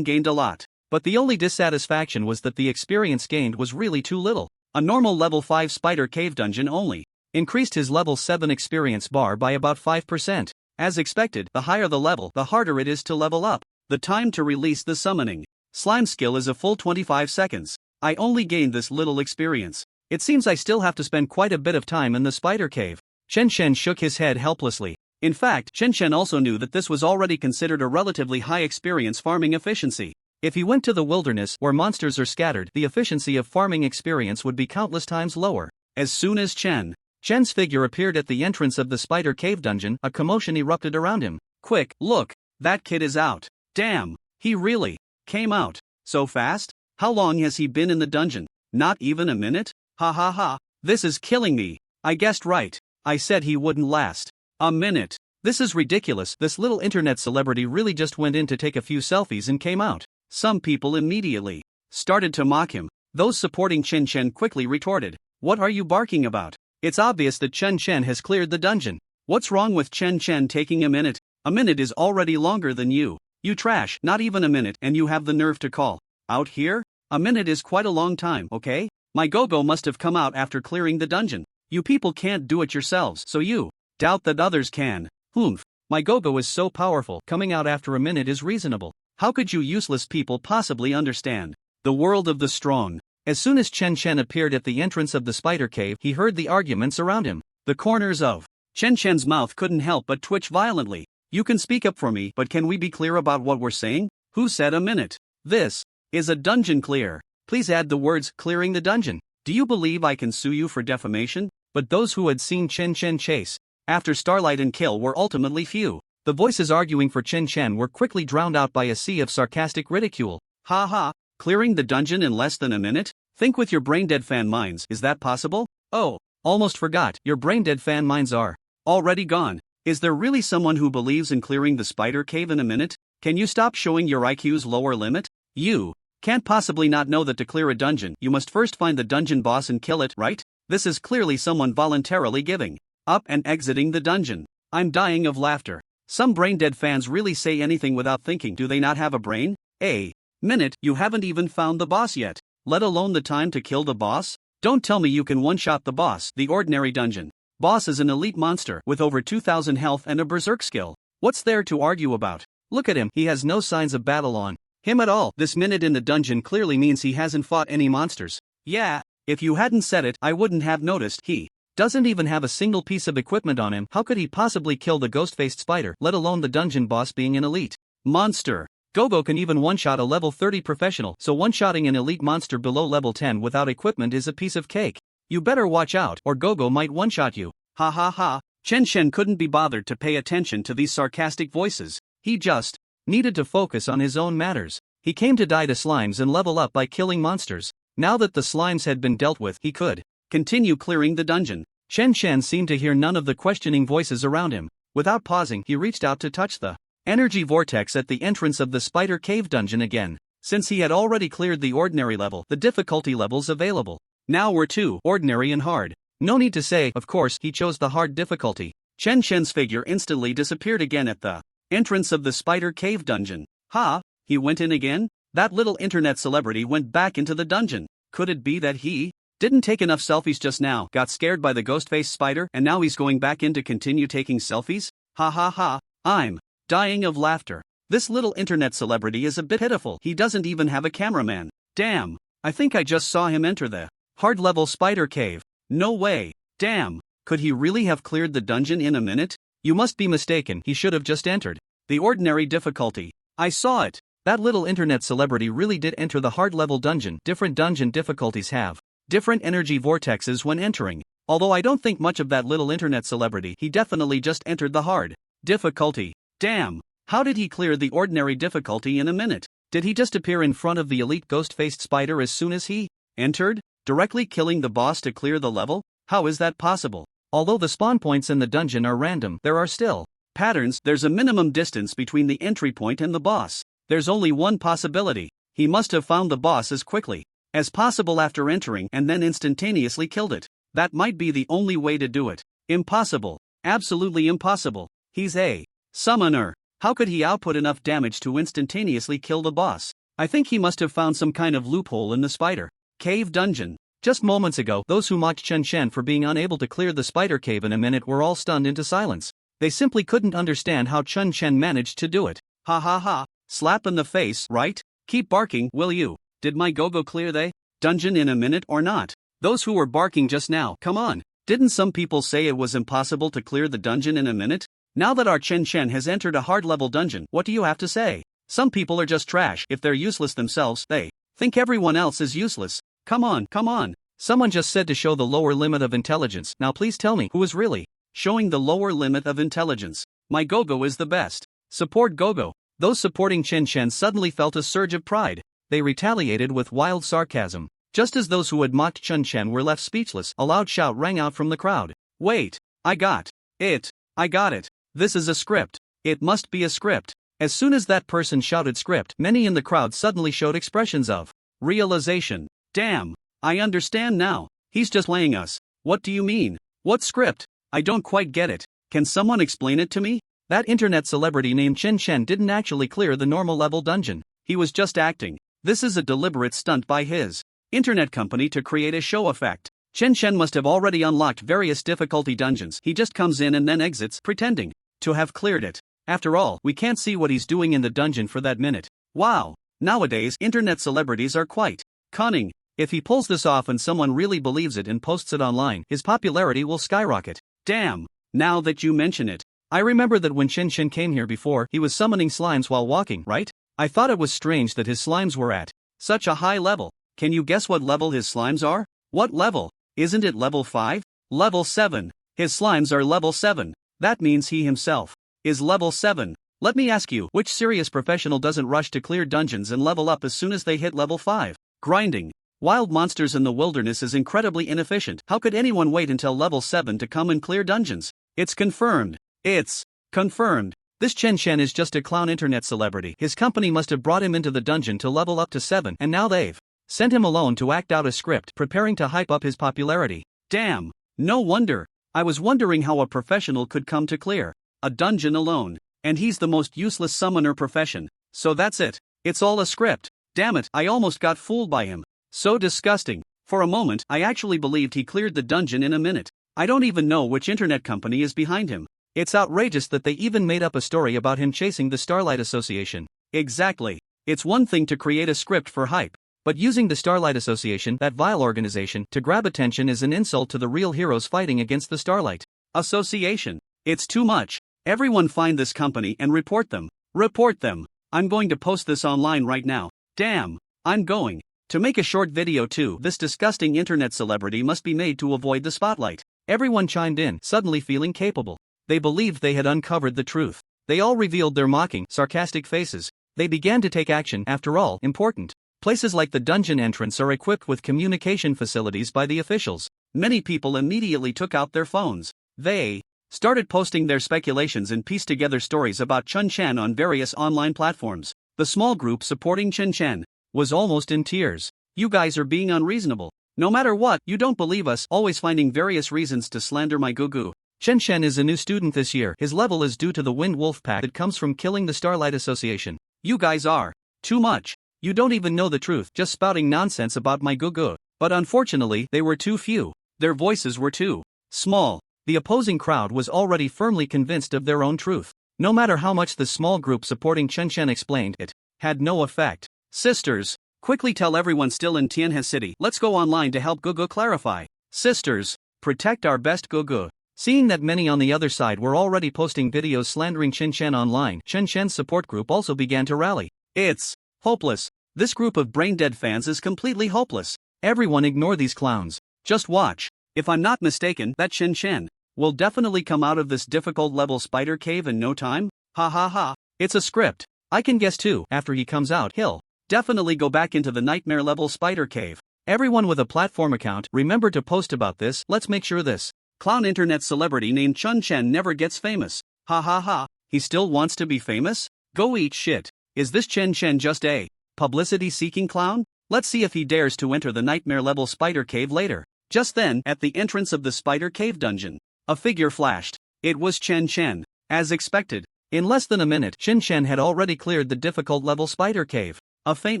gained a lot. But the only dissatisfaction was that the experience gained was really too little. A normal level 5 spider cave dungeon only increased his level 7 experience bar by about 5%. As expected, the higher the level, the harder it is to level up. The time to release the summoning slime skill is a full 25 seconds. I only gained this little experience. It seems I still have to spend quite a bit of time in the spider cave. Chen Chen shook his head helplessly. In fact, Chen Chen also knew that this was already considered a relatively high experience farming efficiency. If he went to the wilderness where monsters are scattered, the efficiency of farming experience would be countless times lower. As soon as Chen's figure appeared at the entrance of the spider cave dungeon, a commotion erupted around him. Quick, look, that kid is out. Damn, he really came out so fast? How long has he been in the dungeon? Not even a minute? Ha ha ha, this is killing me. I guessed right. I said he wouldn't last a minute. This is ridiculous. This little internet celebrity really just went in to take a few selfies and came out. Some people immediately started to mock him. Those supporting Chen Chen quickly retorted, "What are you barking about? It's obvious that Chen Chen has cleared the dungeon. What's wrong with Chen Chen taking a minute? A minute is already longer than you. You trash, not even a minute, and you have the nerve to call out here? A minute is quite a long time, okay? My go-go must have come out after clearing the dungeon. You people can't do it yourselves, so you doubt that others can. Humph. My go-go is so powerful, coming out after a minute is reasonable. How could you useless people possibly understand the world of the strong?" As soon as Chen Chen appeared at the entrance of the spider cave, he heard the arguments around him. The corners of Chen Chen's mouth couldn't help but twitch violently. "You can speak up for me, but can we be clear about what we're saying? Who said a minute? This is a dungeon clear. Please add the words clearing the dungeon. Do you believe I can sue you for defamation?" But those who had seen Chen Chen chase after Starlight and kill were ultimately few. The voices arguing for Chen Chen were quickly drowned out by a sea of sarcastic ridicule. "Ha ha, clearing the dungeon in less than a minute? Think with your brain-dead fan minds, is that possible? Oh, almost forgot, your brain-dead fan minds are already gone. Is there really someone who believes in clearing the spider cave in a minute? Can you stop showing your IQ's lower limit? You can't possibly not know that to clear a dungeon, you must first find the dungeon boss and kill it, right? This is clearly someone voluntarily giving up and exiting the dungeon. I'm dying of laughter. Some brain-dead fans really say anything without thinking. Do they not have a brain? A minute, you haven't even found the boss yet, let alone the time to kill the boss? Don't tell me you can one-shot the boss. The ordinary dungeon boss is an elite monster with over 2000 health and a berserk skill. What's there to argue about? Look at him, he has no signs of battle on him at all. This minute in the dungeon clearly means he hasn't fought any monsters. Yeah, if you hadn't said it, I wouldn't have noticed. He doesn't even have a single piece of equipment on him. How could he possibly kill the ghost-faced spider, let alone the dungeon boss being an elite monster? Gogo can even one-shot a level 30 professional, so one-shotting an elite monster below level 10 without equipment is a piece of cake. You better watch out, or Gogo might one-shot you. Ha ha ha. Chen Chen couldn't be bothered to pay attention to these sarcastic voices. He just needed to focus on his own matters. He came to die to slimes and level up by killing monsters. Now that the slimes had been dealt with, he could continue clearing the dungeon. Chen Chen seemed to hear none of the questioning voices around him. Without pausing, he reached out to touch the energy vortex at the entrance of the spider cave dungeon again. Since he had already cleared the ordinary level, the difficulty levels available now were two, ordinary and hard. No need to say, of course, he chose the hard difficulty. Chen Chen's figure instantly disappeared again at the entrance of the spider cave dungeon. Ha, he went in again? That little internet celebrity went back into the dungeon. Could it be that he didn't take enough selfies just now, got scared by the ghost-faced spider, and now he's going back in to continue taking selfies? Ha ha ha. I'm dying of laughter. This little internet celebrity is a bit pitiful. He doesn't even have a cameraman. Damn. I think I just saw him enter the hard-level spider cave. No way. Damn. Could he really have cleared the dungeon in a minute? You must be mistaken. He should have just entered the ordinary difficulty. I saw it. That little internet celebrity really did enter the hard-level dungeon. Different dungeon difficulties have different energy vortexes when entering. Although I don't think much of that little internet celebrity. He definitely just entered the hard difficulty. Damn. How did he clear the ordinary difficulty in a minute? Did he just appear in front of the elite ghost-faced spider as soon as he entered, directly killing the boss to clear the level? How is that possible? Although the spawn points in the dungeon are random, there are still patterns. There's a minimum distance between the entry point and the boss. There's only one possibility. He must have found the boss as quickly as possible after entering and then instantaneously killed it. That might be the only way to do it. Impossible. Absolutely impossible. He's a summoner. How could he output enough damage to instantaneously kill the boss? I think he must have found some kind of loophole in the spider cave dungeon. Just moments ago, those who mocked Chen Shen for being unable to clear the spider cave in a minute were all stunned into silence. They simply couldn't understand how Chen Shen managed to do it. Ha ha ha. Slap in the face, right? Keep barking, will you? Did my go-go clear the dungeon in a minute or not? Those who were barking just now, come on. Didn't some people say it was impossible to clear the dungeon in a minute? Now that our Chen Shen has entered a hard-level dungeon, what do you have to say? Some people are just trash. If they're useless themselves, they think everyone else is useless. Come on, come on. Someone just said to show the lower limit of intelligence. Now please tell me who is really showing the lower limit of intelligence. My Gogo is the best. Support Gogo. Those supporting Chen Shen suddenly felt a surge of pride. They retaliated with wild sarcasm. Just as those who had mocked Chen Shen were left speechless, a loud shout rang out from the crowd. Wait, I got it. I got it. This is a script. It must be a script. As soon as that person shouted script, many in the crowd suddenly showed expressions of realization. Damn. I understand now. He's just playing us. What do you mean? What script? I don't quite get it. Can someone explain it to me? That internet celebrity named Chen Shen didn't actually clear the normal level dungeon. He was just acting. This is a deliberate stunt by his internet company to create a show effect. Chen Shen must have already unlocked various difficulty dungeons. He just comes in and then exits, pretending to have cleared it. After all, we can't see what he's doing in the dungeon for that minute. Wow. Nowadays, internet celebrities are quite cunning. If he pulls this off and someone really believes it and posts it online, his popularity will skyrocket. Damn. Now that you mention it, I remember that when Chen Shen came here before, he was summoning slimes while walking, right? I thought it was strange that his slimes were at such a high level. Can you guess what level his slimes are? What level? Isn't it level 5? Level 7. His slimes are level 7. That means he himself is level 7. Let me ask you, which serious professional doesn't rush to clear dungeons and level up as soon as they hit level 5? Grinding wild monsters in the wilderness is incredibly inefficient. How could anyone wait until level 7 to come and clear dungeons? It's confirmed. It's confirmed. This Chen Shen is just a clown internet celebrity. His company must have brought him into the dungeon to level up to 7, and now they've sent him alone to act out a script, preparing to hype up his popularity. Damn. No wonder. I was wondering how a professional could come to clear a dungeon alone. And he's the most useless summoner profession. So that's it. It's all a script. Damn it, I almost got fooled by him. So disgusting. For a moment, I actually believed he cleared the dungeon in a minute. I don't even know which internet company is behind him. It's outrageous that they even made up a story about him chasing the Starlight Association. Exactly. It's one thing to create a script for hype, but using the Starlight Association, that vile organization, to grab attention is an insult to the real heroes fighting against the Starlight Association. It's too much. Everyone find this company and report them. Report them. I'm going to post this online right now. Damn. I'm going to make a short video too. This disgusting internet celebrity must be made to avoid the spotlight. Everyone chimed in, suddenly feeling capable. They believed they had uncovered the truth. They all revealed their mocking, sarcastic faces. They began to take action. After all, important places like the dungeon entrance are equipped with communication facilities by the officials. Many people immediately took out their phones. They started posting their speculations and pieced together stories about Chen Shen on various online platforms. The small group supporting Chen Shen was almost in tears. You guys are being unreasonable. No matter what, you don't believe us, always finding various reasons to slander my Gugu. Chen Shen is a new student this year. His level is due to the Wind Wolf Pack that comes from killing the Starlight Association. You guys are too much. You don't even know the truth, just spouting nonsense about my Gugu. But unfortunately, they were too few. Their voices were too small. The opposing crowd was already firmly convinced of their own truth. No matter how much the small group supporting Chen explained, it had no effect. Sisters, quickly tell everyone still in Tianhe City. Let's go online to help Gugu clarify. Sisters, protect our best Gugu. Seeing that many on the other side were already posting videos slandering Chen online, Chen's support group also began to rally. It's hopeless. This group of brain-dead fans is completely hopeless. Everyone ignore these clowns. Just watch. If I'm not mistaken, that Chen will definitely come out of this difficult level spider cave in no time. Ha ha ha. It's a script. I can guess too, after he comes out, he'll definitely go back into the nightmare level spider cave. Everyone with a platform account, remember to post about this. Let's make sure this clown internet celebrity named Chen never gets famous. Ha ha ha. He still wants to be famous? Go eat shit. Is this Chen just a publicity-seeking clown? Let's see if he dares to enter the nightmare level spider cave later. Just then, at the entrance of the spider cave dungeon, a figure flashed. It was Chen. As expected, in less than a minute, Chen had already cleared the difficult level spider cave. A faint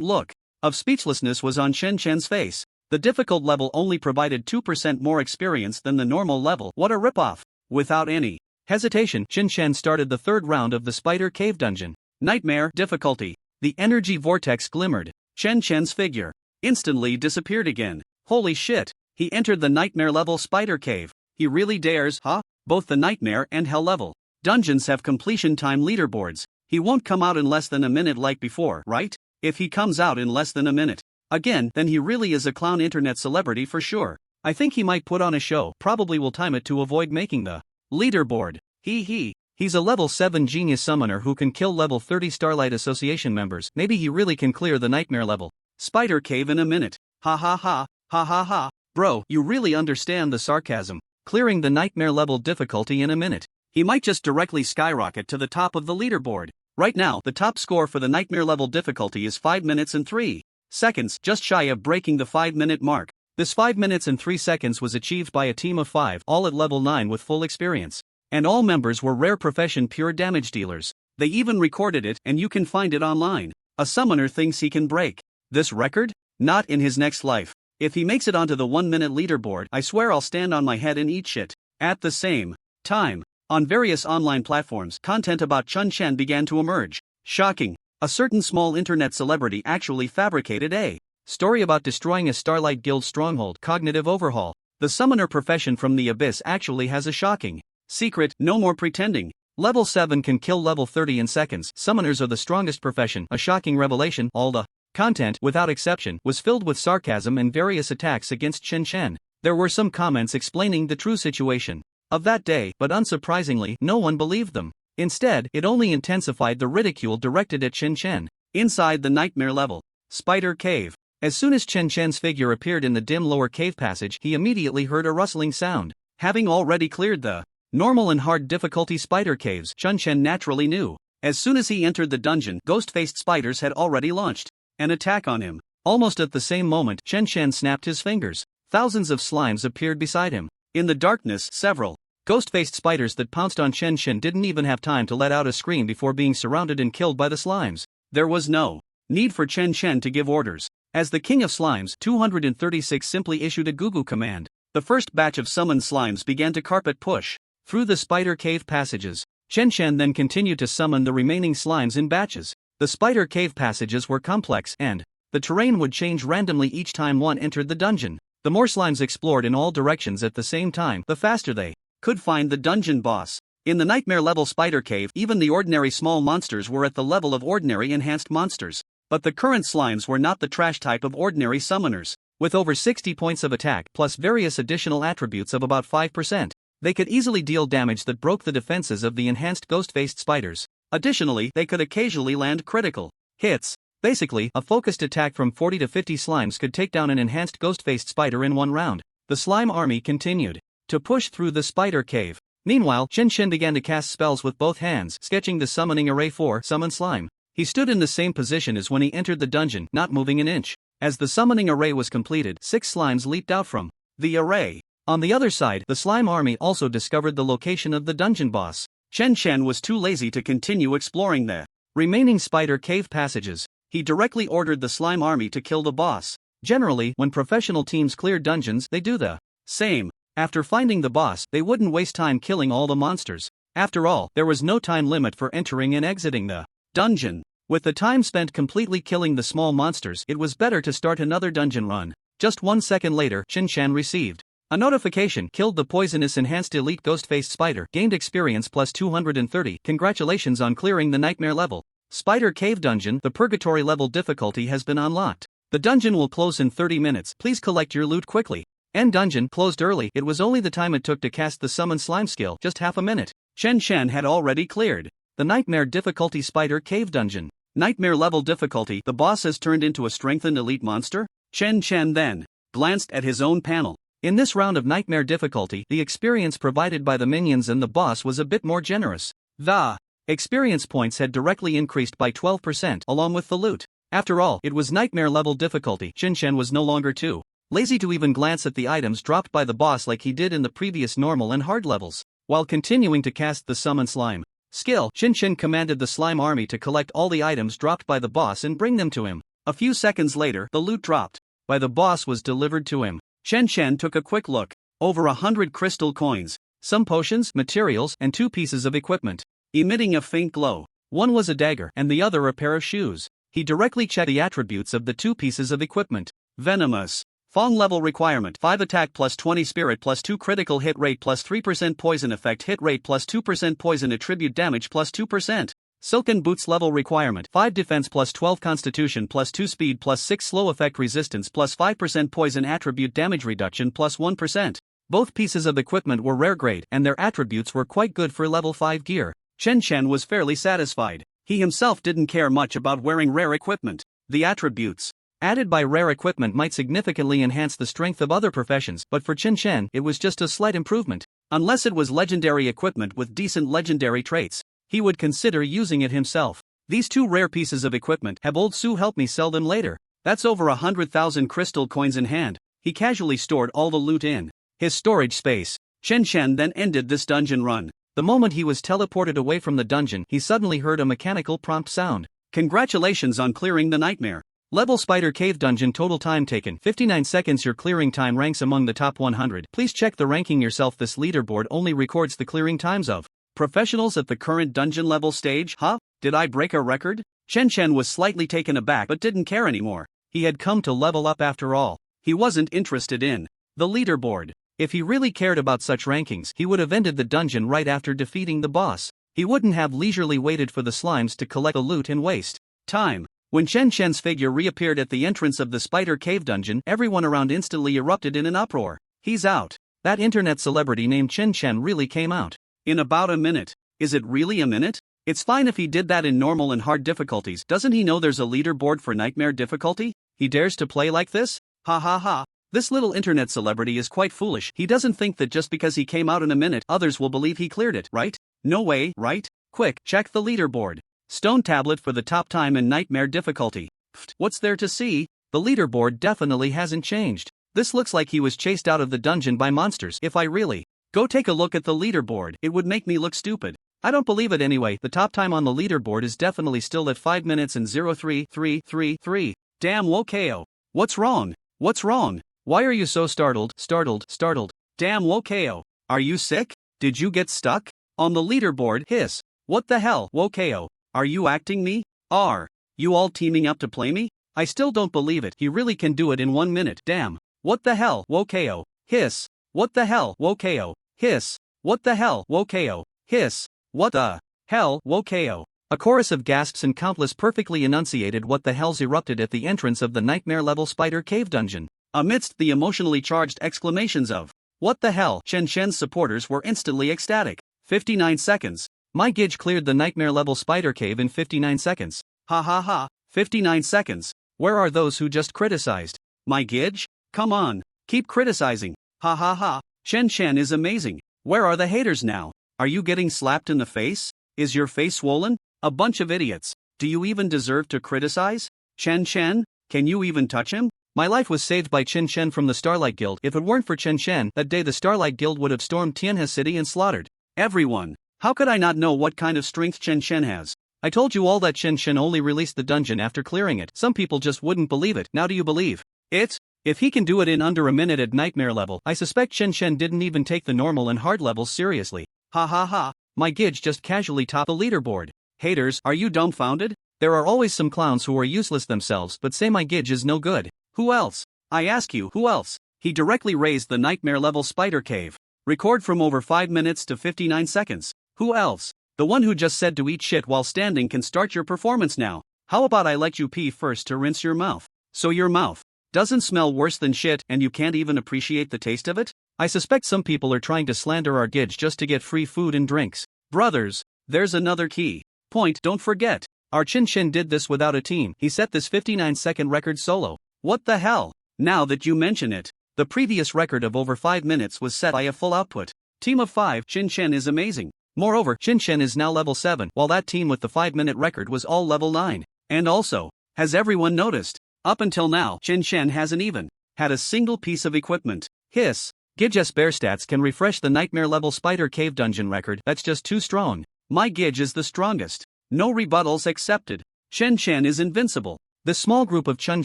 look of speechlessness was on Chen's face. The difficult level only provided 2% more experience than the normal level. What a ripoff! Without any hesitation, Chen started the third round of the spider cave dungeon. Nightmare difficulty. The energy vortex glimmered. Chen's figure instantly disappeared again. Holy shit! He entered the nightmare level spider cave. He really dares, huh? Both the nightmare and hell level dungeons have completion time leaderboards. He won't come out in less than a minute like before, right? If he comes out in less than a minute again, then he really is a clown internet celebrity for sure. I think he might put on a show, probably will time it to avoid making the leaderboard. He's a level 7 genius summoner who can kill level 30 Starlight Association members. Maybe he really can clear the nightmare level spider cave in a minute. Ha ha ha, ha ha ha. Bro, you really understand the sarcasm. Clearing the nightmare level difficulty in a minute. He might just directly skyrocket to the top of the leaderboard. Right now, the top score for the nightmare level difficulty is 5 minutes and 3 seconds, just shy of breaking the 5-minute mark. This 5 minutes and 3 seconds was achieved by a team of 5, all at level 9 with full experience. And all members were rare profession pure damage dealers. They even recorded it, and you can find it online. A summoner thinks he can break this record? Not in his next life. If he makes it onto the 1-minute leaderboard, I swear I'll stand on my head and eat shit. At the same time, on various online platforms, content about Chen began to emerge. Shocking. A certain small internet celebrity actually fabricated a story about destroying a Starlight Guild stronghold. Cognitive overhaul. The summoner profession from the abyss actually has a shocking secret. No more pretending. Level 7 can kill level 30 in seconds. Summoners are the strongest profession. A shocking revelation. All the content, without exception, was filled with sarcasm and various attacks against Chen. There were some comments explaining the true situation of that day, but unsurprisingly, no one believed them. Instead, it only intensified the ridicule directed at Chen. Inside the nightmare level spider cave. As soon as Chen's figure appeared in the dim lower cave passage, he immediately heard a rustling sound. Having already cleared the normal and hard difficulty spider caves, Chen naturally knew. As soon as he entered the dungeon, ghost-faced spiders had already launched an attack on him. Almost at the same moment, Chen snapped his fingers. Thousands of slimes appeared beside him. In the darkness, several ghost-faced spiders that pounced on Chen didn't even have time to let out a scream before being surrounded and killed by the slimes. There was no need for Chen to give orders. As the king of slimes, 236 simply issued a Gugu command. The first batch of summoned slimes began to carpet push through the spider cave passages. Chen then continued to summon the remaining slimes in batches. The spider cave passages were complex and the terrain would change randomly each time one entered the dungeon. The more slimes explored in all directions at the same time, the faster they could find the dungeon boss. In the nightmare level spider cave, even the ordinary small monsters were at the level of ordinary enhanced monsters. But the current slimes were not the trash type of ordinary summoners. With over 60 points of attack plus various additional attributes of about 5%, they could easily deal damage that broke the defenses of the enhanced ghost-faced spiders. Additionally, they could occasionally land critical hits. Basically, a focused attack from 40 to 50 slimes could take down an enhanced ghost-faced spider in one round. The slime army continued to push through the spider cave. Meanwhile, Chen began to cast spells with both hands, sketching the summoning array for summon slime. He stood in the same position as when he entered the dungeon, not moving an inch. As the summoning array was completed, 6 slimes leaped out from the array. On the other side, the slime army also discovered the location of the dungeon boss. Chen was too lazy to continue exploring the remaining spider cave passages. He directly ordered the slime army to kill the boss. Generally, when professional teams clear dungeons, they do the same. After finding the boss, they wouldn't waste time killing all the monsters. After all, there was no time limit for entering and exiting the dungeon. With the time spent completely killing the small monsters, it was better to start another dungeon run. Just 1 second later, Chen received a notification: killed the poisonous enhanced elite ghost-faced spider, gained experience plus 230, congratulations on clearing the nightmare level. Spider Cave Dungeon, the purgatory level difficulty has been unlocked. The dungeon will close in 30 minutes, please collect your loot quickly. End dungeon, closed early. It was only the time it took to cast the summon slime skill, just half a minute. Chen had already cleared the nightmare difficulty Spider Cave Dungeon. Nightmare level difficulty, the boss has turned into a strengthened elite monster? Chen then glanced at his own panel. In this round of nightmare difficulty, the experience provided by the minions and the boss was a bit more generous. The experience points had directly increased by 12% along with the loot. After all, it was nightmare level difficulty. Chen was no longer too lazy to even glance at the items dropped by the boss like he did in the previous normal and hard levels. While continuing to cast the summon slime skill, Chen commanded the slime army to collect all the items dropped by the boss and bring them to him. A few seconds later, the loot dropped by the boss was delivered to him. Chen took a quick look. Over 100 crystal coins, some potions, materials, and 2 pieces of equipment, emitting a faint glow. One was a dagger, and the other a pair of shoes. He directly checked the attributes of the 2 pieces of equipment. Venomous Fong level requirement: 5 attack plus 20 spirit plus 2 critical hit rate plus 3% poison effect hit rate plus 2% poison attribute damage plus 2%. Silken boots level requirement: 5 defense plus 12 constitution plus 2 speed plus 6 slow effect resistance plus 5% poison attribute damage reduction plus 1%. Both pieces of equipment were rare grade and their attributes were quite good for level 5 gear. Chen was fairly satisfied. He himself didn't care much about wearing rare equipment. The attributes added by rare equipment might significantly enhance the strength of other professions, but for Chen it was just a slight improvement. Unless it was legendary equipment with decent legendary traits, he would consider using it himself. These 2 rare pieces of equipment, have old Sue help me sell them later. That's over 100,000 crystal coins in hand. He casually stored all the loot in his storage space. Chen then ended this dungeon run. The moment he was teleported away from the dungeon, he suddenly heard a mechanical prompt sound. Congratulations on clearing the nightmare level Spider Cave Dungeon. Total time taken 59 seconds. Your clearing time ranks among the top 100. Please check the ranking yourself. This leaderboard only records the clearing times of professionals at the current dungeon level stage. Huh? Did I break a record? Chen was slightly taken aback but didn't care anymore. He had come to level up after all. He wasn't interested in the leaderboard. If he really cared about such rankings, he would have ended the dungeon right after defeating the boss. He wouldn't have leisurely waited for the slimes to collect the loot and waste time. When Chen's figure reappeared at the entrance of the Spider Cave Dungeon, everyone around instantly erupted in an uproar. He's out. That internet celebrity named Chen really came out. In about a minute. Is it really a minute? It's fine if he did that in normal and hard difficulties. Doesn't he know there's a leaderboard for nightmare difficulty? He dares to play like this? Ha ha ha. This little internet celebrity is quite foolish. He doesn't think that just because he came out in a minute, others will believe he cleared it, right? No way, right? Quick, check the leaderboard. Stone tablet for the top time in nightmare difficulty. Pfft, what's there to see? The leaderboard definitely hasn't changed. This looks like he was chased out of the dungeon by monsters. If I really go take a look at the leaderboard, it would make me look stupid. I don't believe it anyway. The top time on the leaderboard is definitely still at 5 minutes and 03333. Damn Wokao. What's wrong? What's wrong? Why are you so startled? Damn Wokao. Are you sick? Did you get stuck? On the leaderboard, hiss. What the hell, Wokao? Are you acting me? Are you all teaming up to play me? I still don't believe it. He really can do it in 1 minute. Damn. What the hell, Wokao? Hiss. What the hell, Wokao? Hiss. What the hell, Wokao? Hiss. What the hell, Wokao? A chorus of gasps and countless perfectly enunciated what the hells erupted at the entrance of the nightmare level Spider Cave Dungeon. Amidst the emotionally charged exclamations of what the hell, Chen's supporters were instantly ecstatic. 59 seconds. My Gidge cleared the nightmare level Spider Cave in 59 seconds. Ha ha ha. 59 seconds. Where are those who just criticized? My Gidge? Come on. Keep criticizing. Ha ha ha. Chen is amazing. Where are the haters now? Are you getting slapped in the face? Is your face swollen? A bunch of idiots. Do you even deserve to criticize? Chen, can you even touch him? My life was saved by Chen from the Starlight Guild. If it weren't for Chen, that day the Starlight Guild would have stormed Tianhe City and slaughtered everyone. How could I not know what kind of strength Chen has? I told you all that Chen only released the dungeon after clearing it. Some people just wouldn't believe it. Now do you believe it? If he can do it in under a minute at nightmare level, I suspect Chen didn't even take the normal and hard levels seriously. Ha ha ha. My Gidge just casually topped the leaderboard. Haters, are you dumbfounded? There are always some clowns who are useless themselves but say my Gidge is no good. Who else? I ask you, who else? He directly raised the nightmare level spider cave. Record from over 5 minutes to 59 seconds. Who else? The one who just said to eat shit while standing can start your performance now. How about I let you pee first to rinse your mouth? So your mouth doesn't smell worse than shit and you can't even appreciate the taste of it? I suspect some people are trying to slander our Gidge just to get free food and drinks. Brothers, there's another key point, don't forget. Our Chin did this without a team. He set this 59-second record solo. What the hell? Now that you mention it, the previous record of over 5 minutes was set by a full output. Team of 5, Chin is amazing. Moreover, Chin is now level 7, while that team with the 5-minute record was all level 9. And also, has everyone noticed? Up until now, Chin hasn't even had a single piece of equipment. Hiss. Gidge's bear stats can refresh the nightmare level spider cave dungeon record. That's just too strong. My Gidge is the strongest. No rebuttals accepted. Chin is invincible. The small group of Chun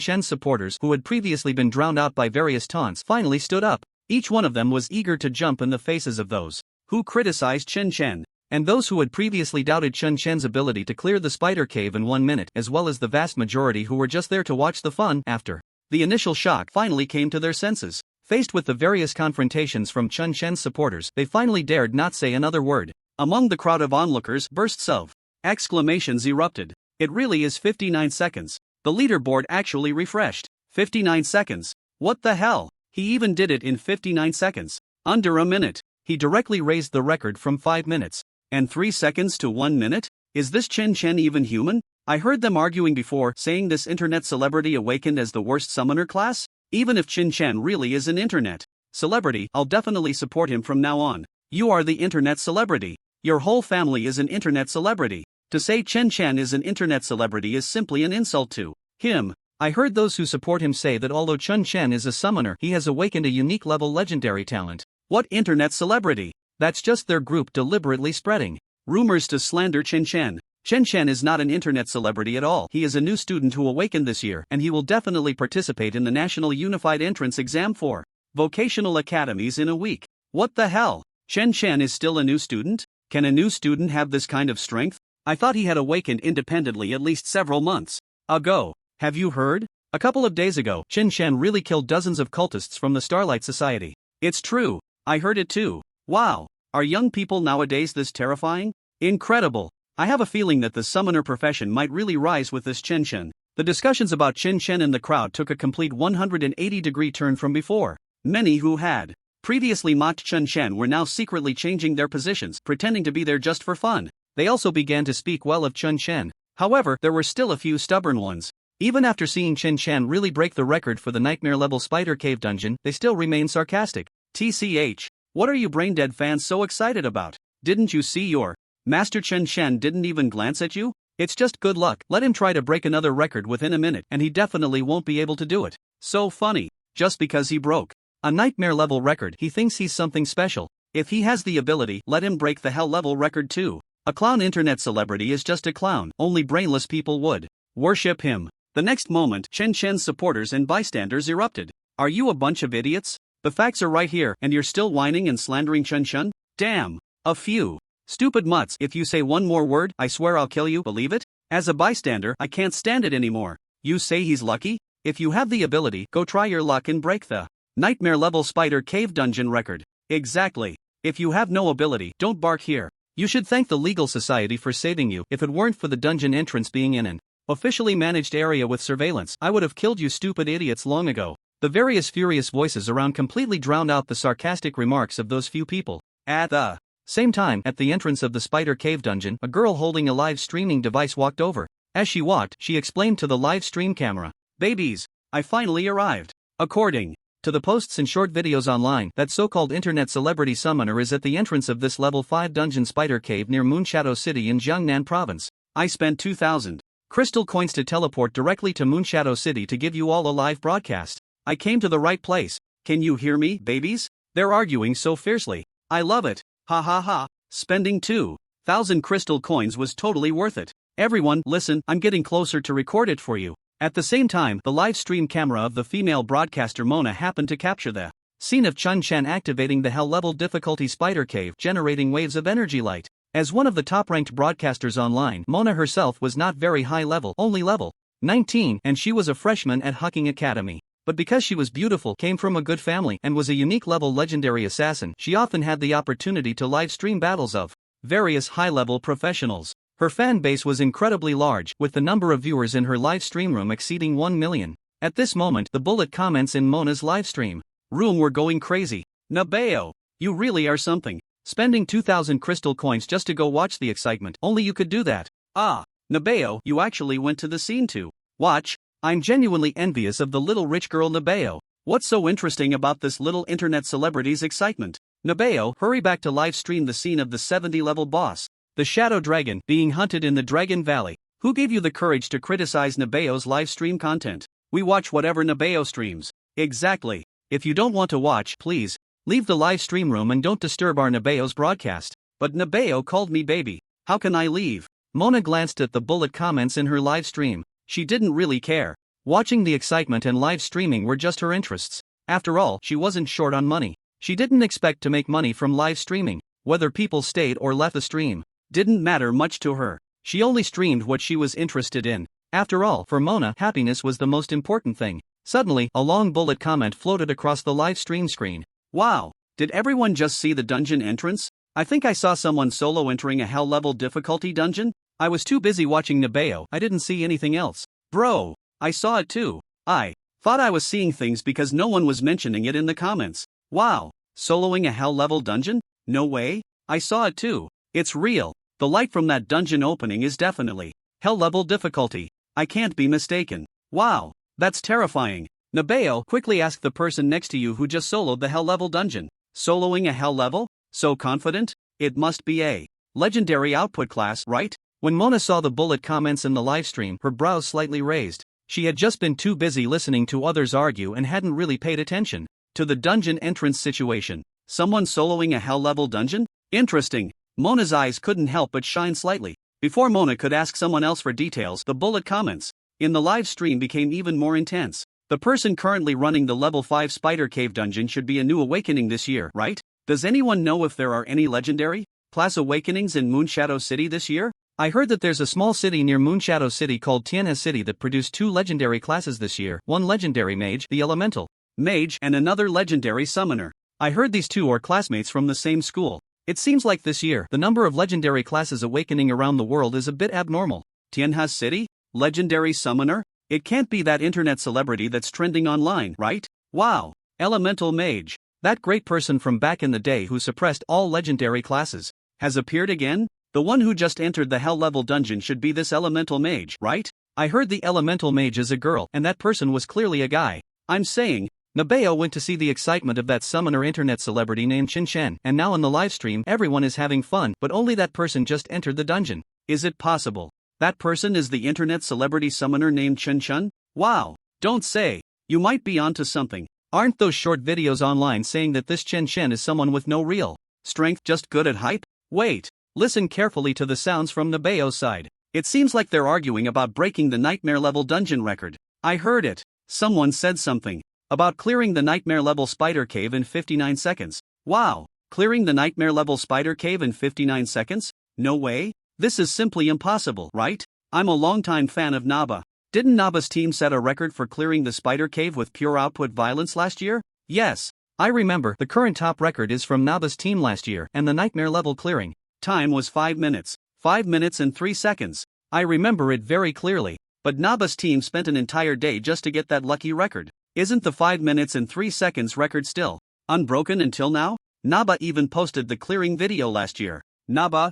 supporters who had previously been drowned out by various taunts finally stood up. Each one of them was eager to jump in the faces of those who criticized Chin, and those who had previously doubted Chin's ability to clear the spider cave in 1 minute, as well as the vast majority who were just there to watch the fun. After the initial shock finally came to their senses, faced with the various confrontations from Chin's supporters, they finally dared not say another word. Among the crowd of onlookers, bursts of exclamations erupted. It really is 59 seconds. The leaderboard actually refreshed. 59 seconds. What the hell? He even did it in 59 seconds. Under a minute. He directly raised the record from 5 minutes and 3 seconds to 1 minute? Is this Chin even human? I heard them arguing before, saying this internet celebrity awakened as the worst summoner class? Even if Chin really is an internet celebrity, I'll definitely support him from now on. You are the internet celebrity. Your whole family is an internet celebrity. To say Chin is an internet celebrity is simply an insult to him. I heard those who support him say that although Chin is a summoner, he has awakened a unique level legendary talent. What internet celebrity? That's just their group deliberately spreading rumors to slander Chin. Chin is not an internet celebrity at all. He is a new student who awakened this year, and he will definitely participate in the National Unified Entrance Exam for vocational academies in a week. What the hell? Chin is still a new student? Can a new student have this kind of strength? I thought he had awakened independently at least several months ago. Have you heard? A couple of days ago, Chin really killed dozens of cultists from the Starlight Society. It's true. I heard it too. Wow. Are young people nowadays this terrifying? Incredible. I have a feeling that the summoner profession might really rise with this Chin. The discussions about Chin in the crowd took a complete 180-degree turn from before. Many who had previously mocked Chin were now secretly changing their positions, pretending to be there just for fun. They also began to speak well of Chin. However, there were still a few stubborn ones. Even after seeing Chin really break the record for the nightmare level spider cave dungeon, they still remain sarcastic. TCH, what are you brain-dead fans so excited about? Didn't you see your master Chin didn't even glance at you? It's just good luck. Let him try to break another record within a minute and he definitely won't be able to do it. So funny. Just because he broke a nightmare level record, he thinks he's something special. If he has the ability, let him break the hell level record too. A clown internet celebrity is just a clown. Only brainless people would worship him. The next moment, Chin's supporters and bystanders erupted. Are you a bunch of idiots? The facts are right here, and you're still whining and slandering Chin? Damn. A few stupid mutts. If you say one more word, I swear I'll kill you. Believe it? As a bystander, I can't stand it anymore. You say he's lucky? If you have the ability, go try your luck and break the nightmare level spider cave dungeon record. Exactly. If you have no ability, don't bark here. You should thank the legal society for saving you. If it weren't for the dungeon entrance being in an officially managed area with surveillance, I would have killed you stupid idiots long ago. The various furious voices around completely drowned out the sarcastic remarks of those few people. At the same time, at the entrance of the spider cave dungeon, a girl holding a live streaming device walked over. As she walked, she explained to the live stream camera, "Babies, I finally arrived." According to the posts and short videos online, that so-called internet celebrity summoner is at the entrance of this level 5 dungeon spider cave near Moonshadow City in Jiangnan province. I spent 2,000 crystal coins to teleport directly to Moonshadow City to give you all a live broadcast. I came to the right place. Can you hear me, babies? They're arguing so fiercely. I love it. Ha ha ha. Spending 2,000 crystal coins was totally worth it. Everyone, listen, I'm getting closer to record it for you. At the same time, the live stream camera of the female broadcaster Mona happened to capture the scene of Chin activating the hell level difficulty spider cave, generating waves of energy light. As one of the top-ranked broadcasters online, Mona herself was not very high level, only level 19, and she was a freshman at Hucking Academy. But because she was beautiful, came from a good family, and was a unique level legendary assassin, she often had the opportunity to live stream battles of various high-level professionals. Her fan base was incredibly large, with the number of viewers in her live stream room exceeding 1 million. At this moment, the bullet comments in Mona's livestream room were going crazy. Nabeo, you really are something. Spending 2,000 crystal coins just to go watch the excitement. Only you could do that. Ah, Nabeo, you actually went to the scene to watch. I'm genuinely envious of the little rich girl Nabeo. What's so interesting about this little internet celebrity's excitement? Nabeo, hurry back to live stream the scene of the 70-level boss, the Shadow Dragon, being hunted in the Dragon Valley. Who gave you the courage to criticize Nabeo's live stream content? We watch whatever Nabeo streams. Exactly. If you don't want to watch, please leave the live stream room and don't disturb our Nabeo's broadcast. But Nabeo called me baby. How can I leave? Mona glanced at the bullet comments in her live stream. She didn't really care. Watching the excitement and live streaming were just her interests. After all, she wasn't short on money. She didn't expect to make money from live streaming. Whether people stayed or left the stream didn't matter much to her. She only streamed what she was interested in. After all, for Mona, happiness was the most important thing. Suddenly, a long bullet comment floated across the live stream screen. Wow, did everyone just see the dungeon entrance? I think I saw someone solo entering a hell level difficulty dungeon. I was too busy watching Nabeo, I didn't see anything else. Bro, I saw it too. I thought I was seeing things because no one was mentioning it in the comments. Wow, soloing a hell level dungeon? No way, I saw it too. It's real. The light from that dungeon opening is definitely hell level difficulty. I can't be mistaken. Wow, that's terrifying. Nabeo, quickly ask the person next to you who just soloed the hell level dungeon. Soloing a hell level? So confident? It must be a legendary output class, right? When Mona saw the bullet comments in the livestream, her brows slightly raised. She had just been too busy listening to others argue and hadn't really paid attention to the dungeon entrance situation. Someone soloing a hell level dungeon? Interesting. Mona's eyes couldn't help but shine slightly. Before Mona could ask someone else for details, the bullet comments in the live stream became even more intense. The person currently running the level 5 Spider Cave dungeon should be a new awakening this year, right? Does anyone know if there are any legendary class awakenings in Moonshadow City this year? I heard that there's a small city near Moonshadow City called Tianhe City that produced 2 legendary classes this year, one legendary mage, the Elemental Mage, and another legendary summoner. I heard these 2 are classmates from the same school. It seems like this year, the number of legendary classes awakening around the world is a bit abnormal. Tianhe City? Legendary summoner? It can't be that internet celebrity that's trending online, right? Wow, Elemental Mage. That great person from back in the day who suppressed all legendary classes has appeared again? The one who just entered the hell level dungeon should be this Elemental Mage, right? I heard the Elemental Mage is a girl, and that person was clearly a guy. I'm saying, Nabeo went to see the excitement of that summoner internet celebrity named Chin Chen, and now in the livestream everyone is having fun, but only that person just entered the dungeon. Is it possible that person is the internet celebrity summoner named Chen Chen? Wow, don't say. You might be onto something. Aren't those short videos online saying that this Chen Chen is someone with no real strength, just good at hype? Wait, listen carefully to the sounds from Nabeo's side. It seems like they're arguing about breaking the nightmare level dungeon record. I heard it. Someone said something about clearing the nightmare level spider cave in 59 seconds. Wow, clearing the nightmare level spider cave in 59 seconds? No way. This is simply impossible, right? I'm a longtime fan of Naba. Didn't Naba's team set a record for clearing the spider cave with pure output violence last year? Yes, I remember. The current top record is from Naba's team last year, and the nightmare level clearing time was 5 minutes. 5 minutes and 3 seconds. I remember it very clearly. But Naba's team spent an entire day just to get that lucky record. Isn't the 5 minutes and 3 seconds record still unbroken until now? Naba even posted the clearing video last year. Naba,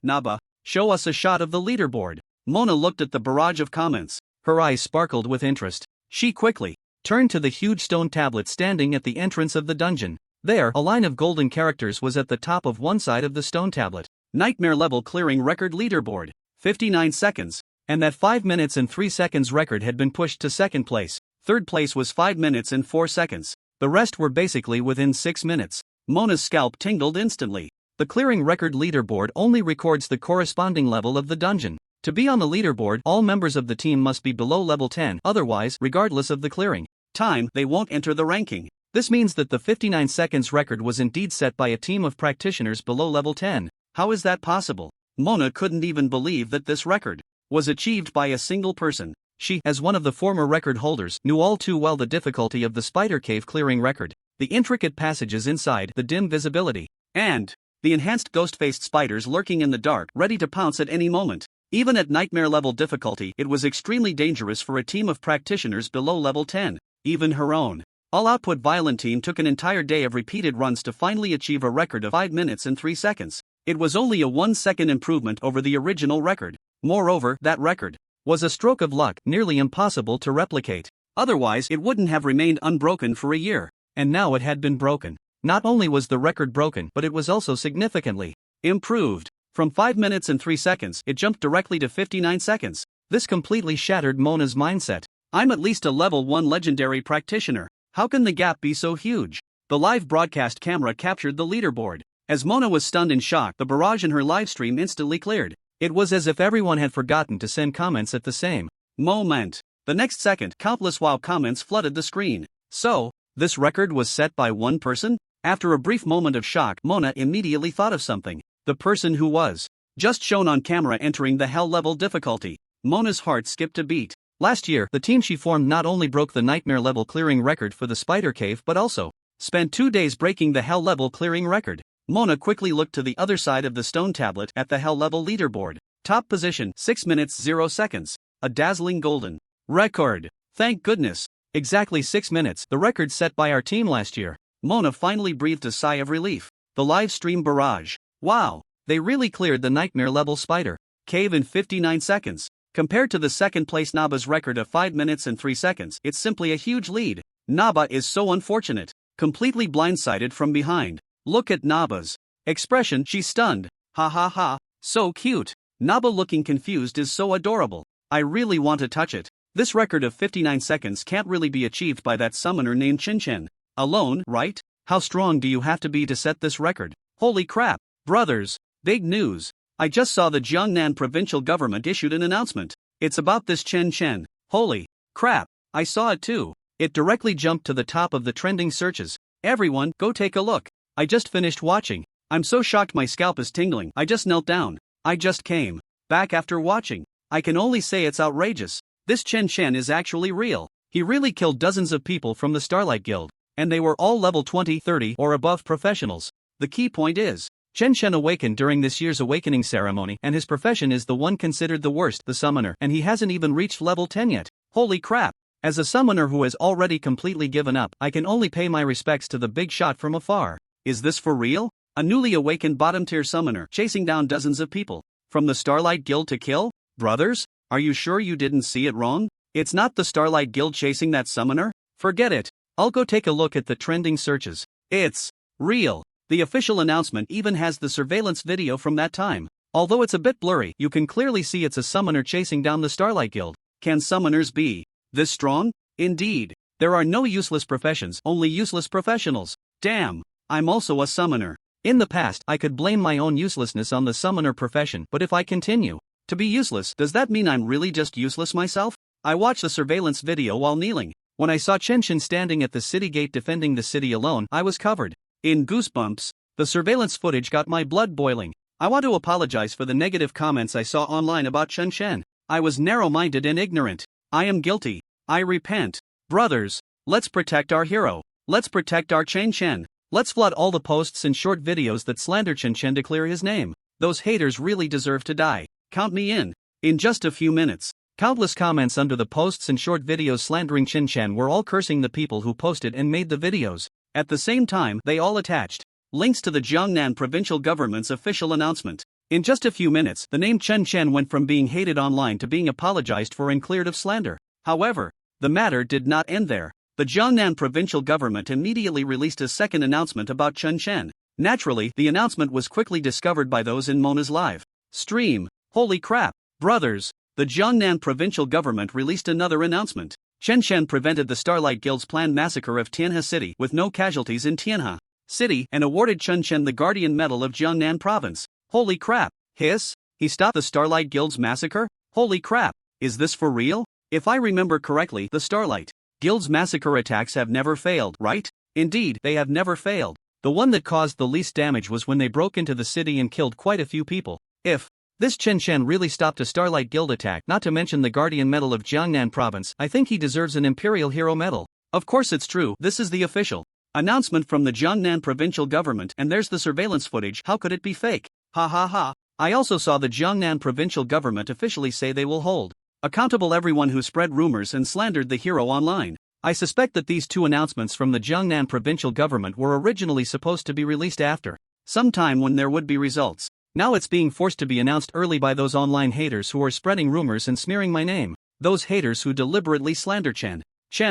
show us a shot of the leaderboard. Mona looked at the barrage of comments. Her eyes sparkled with interest. She quickly turned to the huge stone tablet standing at the entrance of the dungeon. There, a line of golden characters was at the top of one side of the stone tablet. Nightmare level clearing record leaderboard. 59 seconds. And that 5 minutes and 3 seconds record had been pushed to second place. Third place was 5 minutes and 4 seconds. The rest were basically within 6 minutes. Mona's scalp tingled instantly. The clearing record leaderboard only records the corresponding level of the dungeon. To be on the leaderboard, all members of the team must be below level 10, otherwise, regardless of the clearing time, they won't enter the ranking. This means that the 59 seconds record was indeed set by a team of practitioners below level 10. How is that possible? Mona couldn't even believe that this record was achieved by a single person. She, as one of the former record holders, knew all too well the difficulty of the spider cave clearing record, the intricate passages inside, the dim visibility, and the enhanced ghost-faced spiders lurking in the dark, ready to pounce at any moment. Even at nightmare-level difficulty, it was extremely dangerous for a team of practitioners below level 10. Even her own all-output violent team took an entire day of repeated runs to finally achieve a record of 5 minutes and 3 seconds. It was only a 1-second improvement over the original record. Moreover, that record was a stroke of luck, nearly impossible to replicate. Otherwise, it wouldn't have remained unbroken for a year. And now it had been broken. Not only was the record broken, but it was also significantly improved. From 5 minutes and 3 seconds, it jumped directly to 59 seconds. This completely shattered Mona's mindset. I'm at least a level 1 legendary practitioner. How can the gap be so huge? The live broadcast camera captured the leaderboard. As Mona was stunned in shock, the barrage in her livestream instantly cleared. It was as if everyone had forgotten to send comments at the same moment. The next second, countless wow comments flooded the screen. So, this record was set by one person? After a brief moment of shock, Mona immediately thought of something. The person who was just shown on camera entering the hell level difficulty. Mona's heart skipped a beat. Last year, the team she formed not only broke the nightmare level clearing record for the spider cave but also spent 2 days breaking the hell level clearing record. Mona quickly looked to the other side of the stone tablet at the hell level leaderboard. Top position, 6 minutes 0 seconds. A dazzling golden record. Thank goodness. Exactly 6 minutes, the record set by our team last year. Mona finally breathed a sigh of relief. The live stream barrage. Wow, they really cleared the nightmare level spider cave in 59 seconds. Compared to the second place Naba's record of 5 minutes and 3 seconds, it's simply a huge lead. Naba is so unfortunate. Completely blindsided from behind. Look at Naba's expression, she's stunned. Ha ha ha, so cute. Naba looking confused is so adorable. I really want to touch it. This record of 59 seconds can't really be achieved by that summoner named Chin alone, right? How strong do you have to be to set this record? Holy crap, brothers, big news. I just saw the Jiangnan provincial government issued an announcement. It's about this Chen. Holy crap, I saw it too. It directly jumped to the top of the trending searches. Everyone, go take a look. I just finished watching. I'm so shocked my scalp is tingling. I just knelt down. I just came back after watching. I can only say it's outrageous. This Chen is actually real. He really killed dozens of people from the Starlight Guild. And they were all level 20, 30 or above professionals. The key point is, Chen awakened during this year's awakening ceremony and his profession is the one considered the worst, the summoner, and he hasn't even reached level 10 yet. Holy crap. As a summoner who has already completely given up, I can only pay my respects to the big shot from afar. Is this for real? A newly awakened bottom-tier summoner chasing down dozens of people from the Starlight Guild to kill? Brothers, are you sure you didn't see it wrong? It's not the Starlight Guild chasing that summoner? Forget it. I'll go take a look at the trending searches. It's real. The official announcement even has the surveillance video from that time. Although it's a bit blurry, you can clearly see it's a summoner chasing down the Starlight Guild. Can summoners be this strong? Indeed. There are no useless professions, only useless professionals. Damn, I'm also a summoner. In the past, I could blame my own uselessness on the summoner profession, but if I continue to be useless, does that mean I'm really just useless myself? I watched the surveillance video while kneeling. When I saw Chen standing at the city gate defending the city alone, I was covered in goosebumps. The surveillance footage got my blood boiling. I want to apologize for the negative comments I saw online about Chen. I was narrow-minded and ignorant. I am guilty. I repent. Brothers, let's protect our hero. Let's protect our Chen. Let's flood all the posts and short videos that slander Chen to clear his name. Those haters really deserve to die. Count me in. In just a few minutes. Countless comments under the posts and short videos slandering Chen were all cursing the people who posted and made the videos. At the same time, they all attached links to the Jiangnan provincial government's official announcement. In just a few minutes, the name Chen went from being hated online to being apologized for and cleared of slander. However, the matter did not end there. The Jiangnan provincial government immediately released a second announcement about Chen. Naturally, the announcement was quickly discovered by those in Mona's live stream. Holy crap, brothers! The Jiangnan provincial government released another announcement. Chen prevented the Starlight Guild's planned massacre of Tianhe City with no casualties in Tianhe City and awarded Chen the Guardian Medal of Jiangnan Province. Holy crap! He stopped the Starlight Guild's massacre? Holy crap! Is this for real? If I remember correctly, the Starlight Guild's massacre attacks have never failed, right? Indeed, they have never failed. The one that caused the least damage was when they broke into the city and killed quite a few people. If This Chen Shen really stopped a Starlight Guild attack, not to mention the Guardian Medal of Jiangnan Province. I think he deserves an Imperial Hero Medal. Of course it's true, this is the official announcement from the Jiangnan provincial government, and there's the surveillance footage. How could it be fake? Ha ha ha. I also saw the Jiangnan provincial government officially say they will hold accountable everyone who spread rumors and slandered the hero online. I suspect that these two announcements from the Jiangnan provincial government were originally supposed to be released after some time when there would be results. Now it's being forced to be announced early by those online haters who are spreading rumors and smearing my name. Those haters who deliberately slander Chen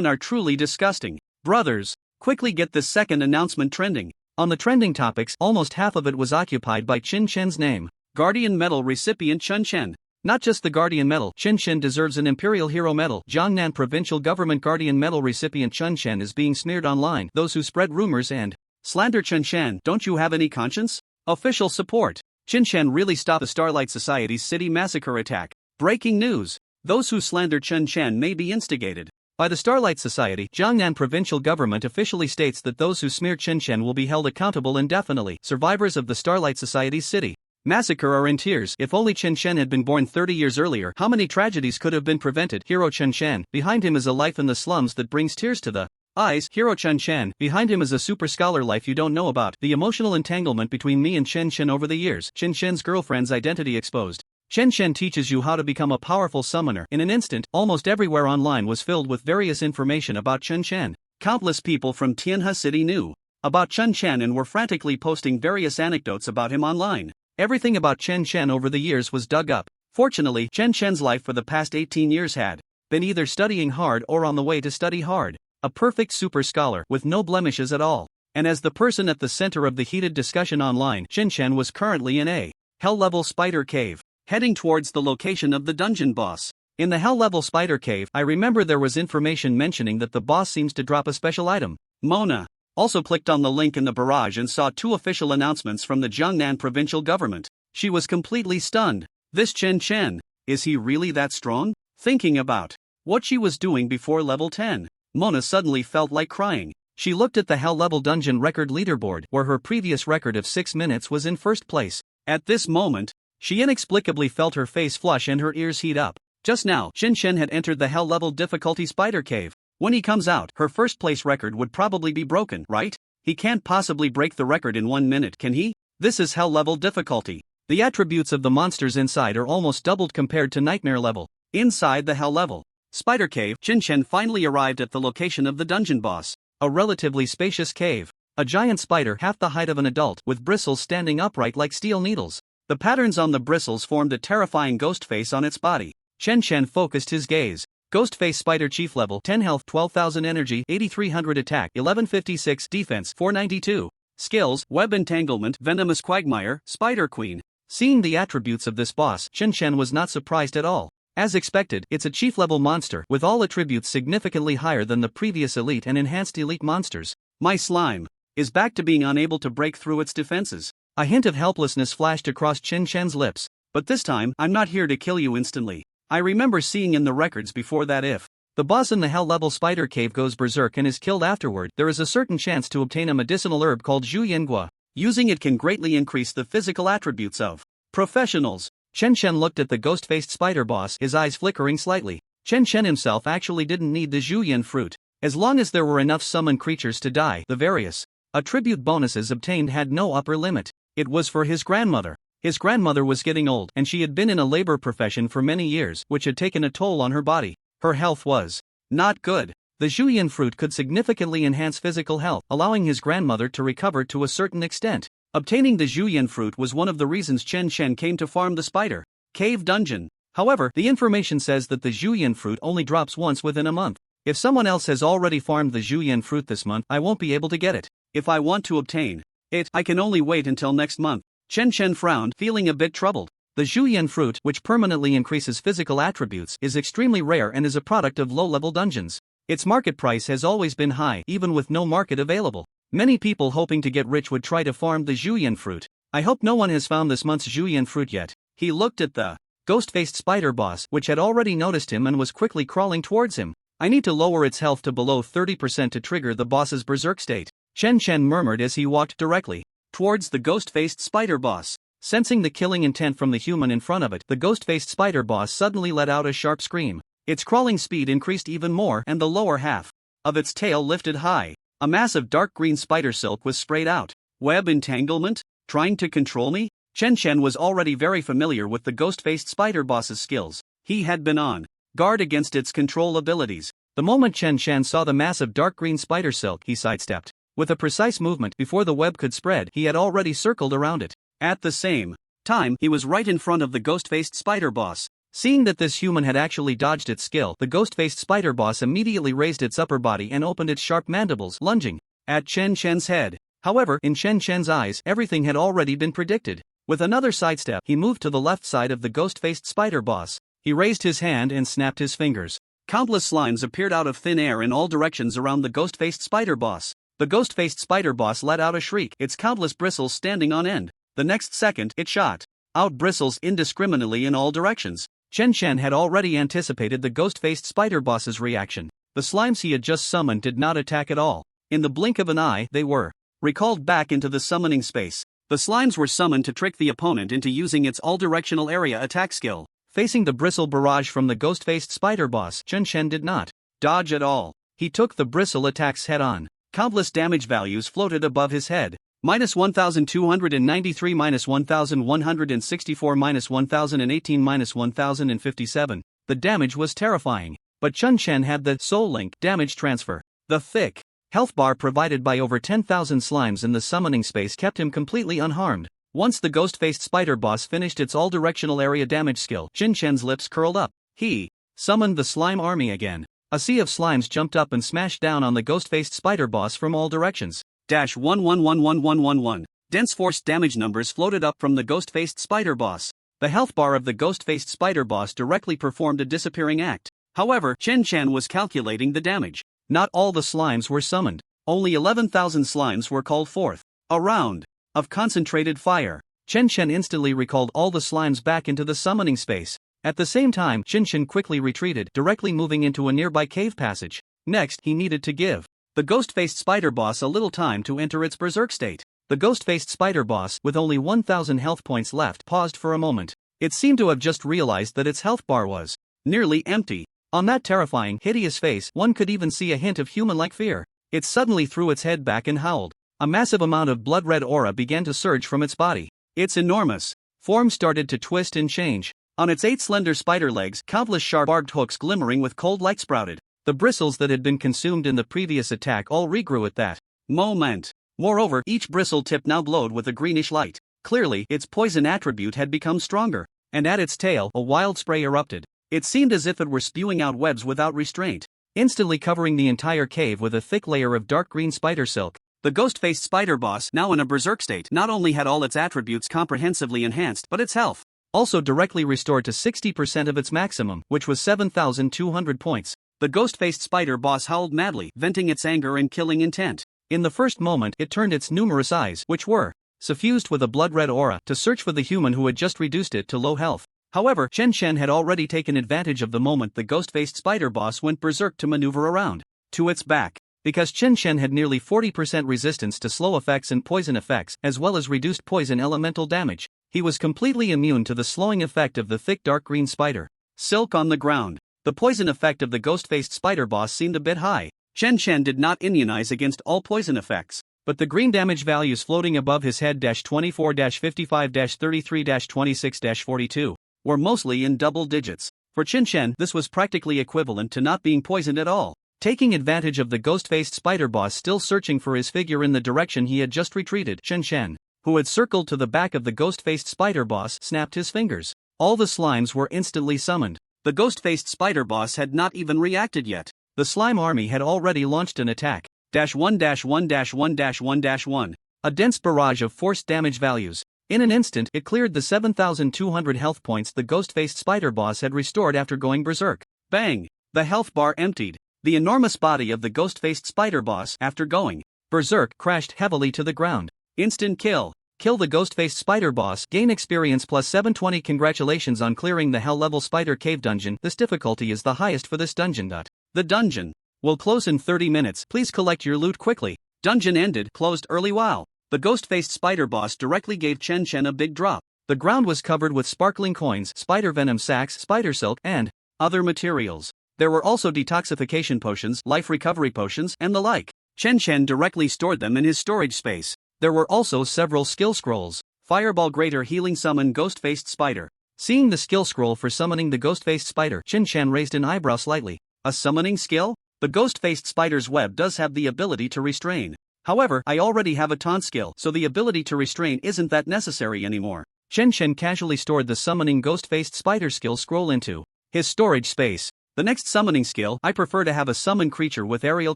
are truly disgusting. Brothers, quickly get this second announcement trending. On the trending topics, almost half of it was occupied by Chen Shen's name. Guardian Medal recipient Chen Shen. Not just the Guardian Medal, Chen Shen deserves an Imperial Hero Medal. Jiangnan Provincial Government Guardian Medal recipient Chen Shen is being smeared online. Those who spread rumors and slander Chen Shen, don't you have any conscience? Official support. Chen Shen really stopped the Starlight Society's city massacre attack. Breaking news. Those who slander Chen Shen may be instigated by the Starlight Society. Jiangnan Provincial Government officially states that those who smear Chen Shen will be held accountable indefinitely. Survivors of the Starlight Society's city massacre are in tears. If only Chen Shen had been born 30 years earlier, how many tragedies could have been prevented? Hero Chen Shen, behind him is a life in the slums that brings tears to the eyes. Hero Chen Shen, behind him is a super scholar life you don't know about. The emotional entanglement between me and Chen Shen over the years. Chen Shen's girlfriend's identity exposed. Chen Shen teaches you how to become a powerful summoner. In an instant, almost everywhere online was filled with various information about Chen Shen. Countless people from Tianhe City knew about Chen Shen and were frantically posting various anecdotes about him online. Everything about Chen Shen over the years was dug up. Fortunately, Chen Shen's life for the past 18 years had been either studying hard or on the way to study hard. A perfect super scholar with no blemishes at all. And as the person at the center of the heated discussion online, Chen Shen was currently in a hell-level spider cave, heading towards the location of the dungeon boss. In the hell-level spider cave, I remember there was information mentioning that the boss seems to drop a special item. Mona also clicked on the link in the barrage and saw two official announcements from the Jiangnan provincial government. She was completely stunned. This Chen Shen, is he really that strong? Thinking about what she was doing before level 10, Mona suddenly felt like crying. She looked at the hell-level dungeon record leaderboard, where her previous record of 6 minutes was in first place. At this moment, she inexplicably felt her face flush and her ears heat up. Just now, Chen Shen had entered the hell-level difficulty spider cave. When he comes out, her first-place record would probably be broken, right? He can't possibly break the record in 1 minute, can he? This is hell-level difficulty. The attributes of the monsters inside are almost doubled compared to nightmare level. Inside the hell-level spider cave, Chen Shen finally arrived at the location of the dungeon boss. A relatively spacious cave. A giant spider half the height of an adult, with bristles standing upright like steel needles. The patterns on the bristles formed a terrifying ghost face on its body. Chen Shen focused his gaze. Ghost face spider chief level, 10 health, 12,000 energy, 8300 attack, 1156 defense, 492. Skills, web entanglement, venomous quagmire, spider queen. Seeing the attributes of this boss, Chen Shen was not surprised at all. As expected, it's a chief level monster, with all attributes significantly higher than the previous elite and enhanced elite monsters. My slime is back to being unable to break through its defenses. A hint of helplessness flashed across Chen Shen's lips. But this time, I'm not here to kill you instantly. I remember seeing in the records before that if the boss in the hell-level spider cave goes berserk and is killed afterward, there is a certain chance to obtain a medicinal herb called Zhu Yingua. Using it can greatly increase the physical attributes of professionals. Chen Shen looked at the ghost-faced spider boss, his eyes flickering slightly. Chen Shen himself actually didn't need the Zhu Yin fruit. As long as there were enough summoned creatures to die, the various attribute bonuses obtained had no upper limit. It was for his grandmother. His grandmother was getting old, and she had been in a labor profession for many years, which had taken a toll on her body. Her health was not good. The Zhuyin fruit could significantly enhance physical health, allowing his grandmother to recover to a certain extent. Obtaining the Zhuyin fruit was one of the reasons Chen Shen came to farm the spider cave dungeon. However, the information says that the Zhuyin fruit only drops once within a month. If someone else has already farmed the Zhuyin fruit this month, I won't be able to get it. If I want to obtain it, I can only wait until next month. Chen Shen frowned, feeling a bit troubled. The Zhuyin fruit, which permanently increases physical attributes, is extremely rare and is a product of low-level dungeons. Its market price has always been high, even with no market available. Many people hoping to get rich would try to farm the Zhuyin fruit. I hope no one has found this month's Zhuyin fruit yet. He looked at the ghost-faced spider boss, which had already noticed him and was quickly crawling towards him. I need to lower its health to below 30% to trigger the boss's berserk state, Chen Shen murmured as he walked directly towards the ghost-faced spider boss. Sensing the killing intent from the human in front of it, the ghost-faced spider boss suddenly let out a sharp scream. Its crawling speed increased even more and the lower half of its tail lifted high. A mass of dark green spider silk was sprayed out. Web entanglement? Trying to control me? Chen was already very familiar with the ghost-faced spider boss's skills. He had been on guard against its control abilities. The moment Chen saw the mass of dark green spider silk, he sidestepped. With a precise movement, before the web could spread, he had already circled around it. At the same time, he was right in front of the ghost-faced spider boss. Seeing that this human had actually dodged its skill, the ghost-faced spider boss immediately raised its upper body and opened its sharp mandibles, lunging at Chen's head. However, in Chen's eyes, everything had already been predicted. With another sidestep, he moved to the left side of the ghost-faced spider boss. He raised his hand and snapped his fingers. Countless slimes appeared out of thin air in all directions around the ghost-faced spider boss. The ghost-faced spider boss let out a shriek, its countless bristles standing on end. The next second, it shot out bristles indiscriminately in all directions. Chen had already anticipated the ghost-faced spider boss's reaction. The slimes he had just summoned did not attack at all. In the blink of an eye, they were recalled back into the summoning space. The slimes were summoned to trick the opponent into using its all-directional area attack skill. Facing the bristle barrage from the ghost-faced spider boss, Chen did not dodge at all. He took the bristle attacks head-on. Countless damage values floated above his head. -1293, -1164, -1018, -1057. The damage was terrifying. But Chen had the Soul Link damage transfer. The thick health bar provided by over 10,000 slimes in the summoning space kept him completely unharmed. Once the ghost-faced spider boss finished its all-directional area damage skill, Chen's lips curled up. He summoned the slime army again. A sea of slimes jumped up and smashed down on the ghost-faced spider boss from all directions. -11111111. Dense force damage numbers floated up from the ghost-faced spider boss. The health bar of the ghost-faced spider boss directly performed a disappearing act. However, Chen was calculating the damage. Not all the slimes were summoned. Only 11,000 slimes were called forth. A round of concentrated fire. Chen instantly recalled all the slimes back into the summoning space. At the same time, Chen quickly retreated, directly moving into a nearby cave passage. Next, he needed to give the ghost-faced spider boss a little time to enter its berserk state. The ghost-faced spider boss, with only 1,000 health points left, paused for a moment. It seemed to have just realized that its health bar was nearly empty. On that terrifying, hideous face, one could even see a hint of human-like fear. It suddenly threw its head back and howled. A massive amount of blood-red aura began to surge from its body. Its enormous form started to twist and change. On its 8 slender spider legs, countless sharp barbed hooks glimmering with cold light sprouted. The bristles that had been consumed in the previous attack all regrew at that moment. Moreover, each bristle tip now glowed with a greenish light. Clearly, its poison attribute had become stronger. And at its tail, a wild spray erupted. It seemed as if it were spewing out webs without restraint, instantly covering the entire cave with a thick layer of dark green spider silk. The ghost-faced spider boss, now in a berserk state, not only had all its attributes comprehensively enhanced, but its health also directly restored to 60% of its maximum, which was 7,200 points. The ghost-faced spider boss howled madly, venting its anger and killing intent. In the first moment, it turned its numerous eyes, which were suffused with a blood-red aura, to search for the human who had just reduced it to low health. However, Chen had already taken advantage of the moment the ghost-faced spider boss went berserk to maneuver around to its back. Because Chen had nearly 40% resistance to slow effects and poison effects, as well as reduced poison elemental damage, he was completely immune to the slowing effect of the thick dark green spider silk on the ground. The poison effect of the ghost-faced spider boss seemed a bit high. Chen did not immunize against all poison effects, but the green damage values floating above his head 24-55-33-26-42 were mostly in double digits. For Chen, this was practically equivalent to not being poisoned at all. Taking advantage of the ghost-faced spider boss still searching for his figure in the direction he had just retreated, Chen, who had circled to the back of the ghost-faced spider boss, snapped his fingers. All the slimes were instantly summoned. The ghost-faced spider boss had not even reacted yet. The slime army had already launched an attack. -1-1-1-1-1. A dense barrage of force damage values. In an instant, it cleared the 7,200 health points the ghost-faced spider boss had restored after going berserk. Bang! The health bar emptied. The enormous body of the ghost-faced spider boss, after going berserk, crashed heavily to the ground. Instant kill. Kill the ghost-faced spider boss, gain experience plus 720. Congratulations on clearing the hell-level spider cave dungeon. This difficulty is the highest for this dungeon. The dungeon will close in 30 minutes. Please collect your loot quickly. Dungeon ended, closed early. While the ghost-faced spider boss directly gave Chen a big drop. The ground was covered with sparkling coins, spider venom sacks, spider silk, and other materials. There were also detoxification potions, life recovery potions, and the like. Chen Chen directly stored them in his storage space. There were also several skill scrolls. Fireball Greater Healing Summon Ghost-Faced Spider. Seeing the skill scroll for summoning the ghost-faced spider, Chen Chen raised an eyebrow slightly. A summoning skill? The ghost-faced spider's web does have the ability to restrain. However, I already have a taunt skill, so the ability to restrain isn't that necessary anymore. Chen Chen casually stored the summoning ghost-faced spider skill scroll into his storage space. The next summoning skill, I prefer to have a summoned creature with aerial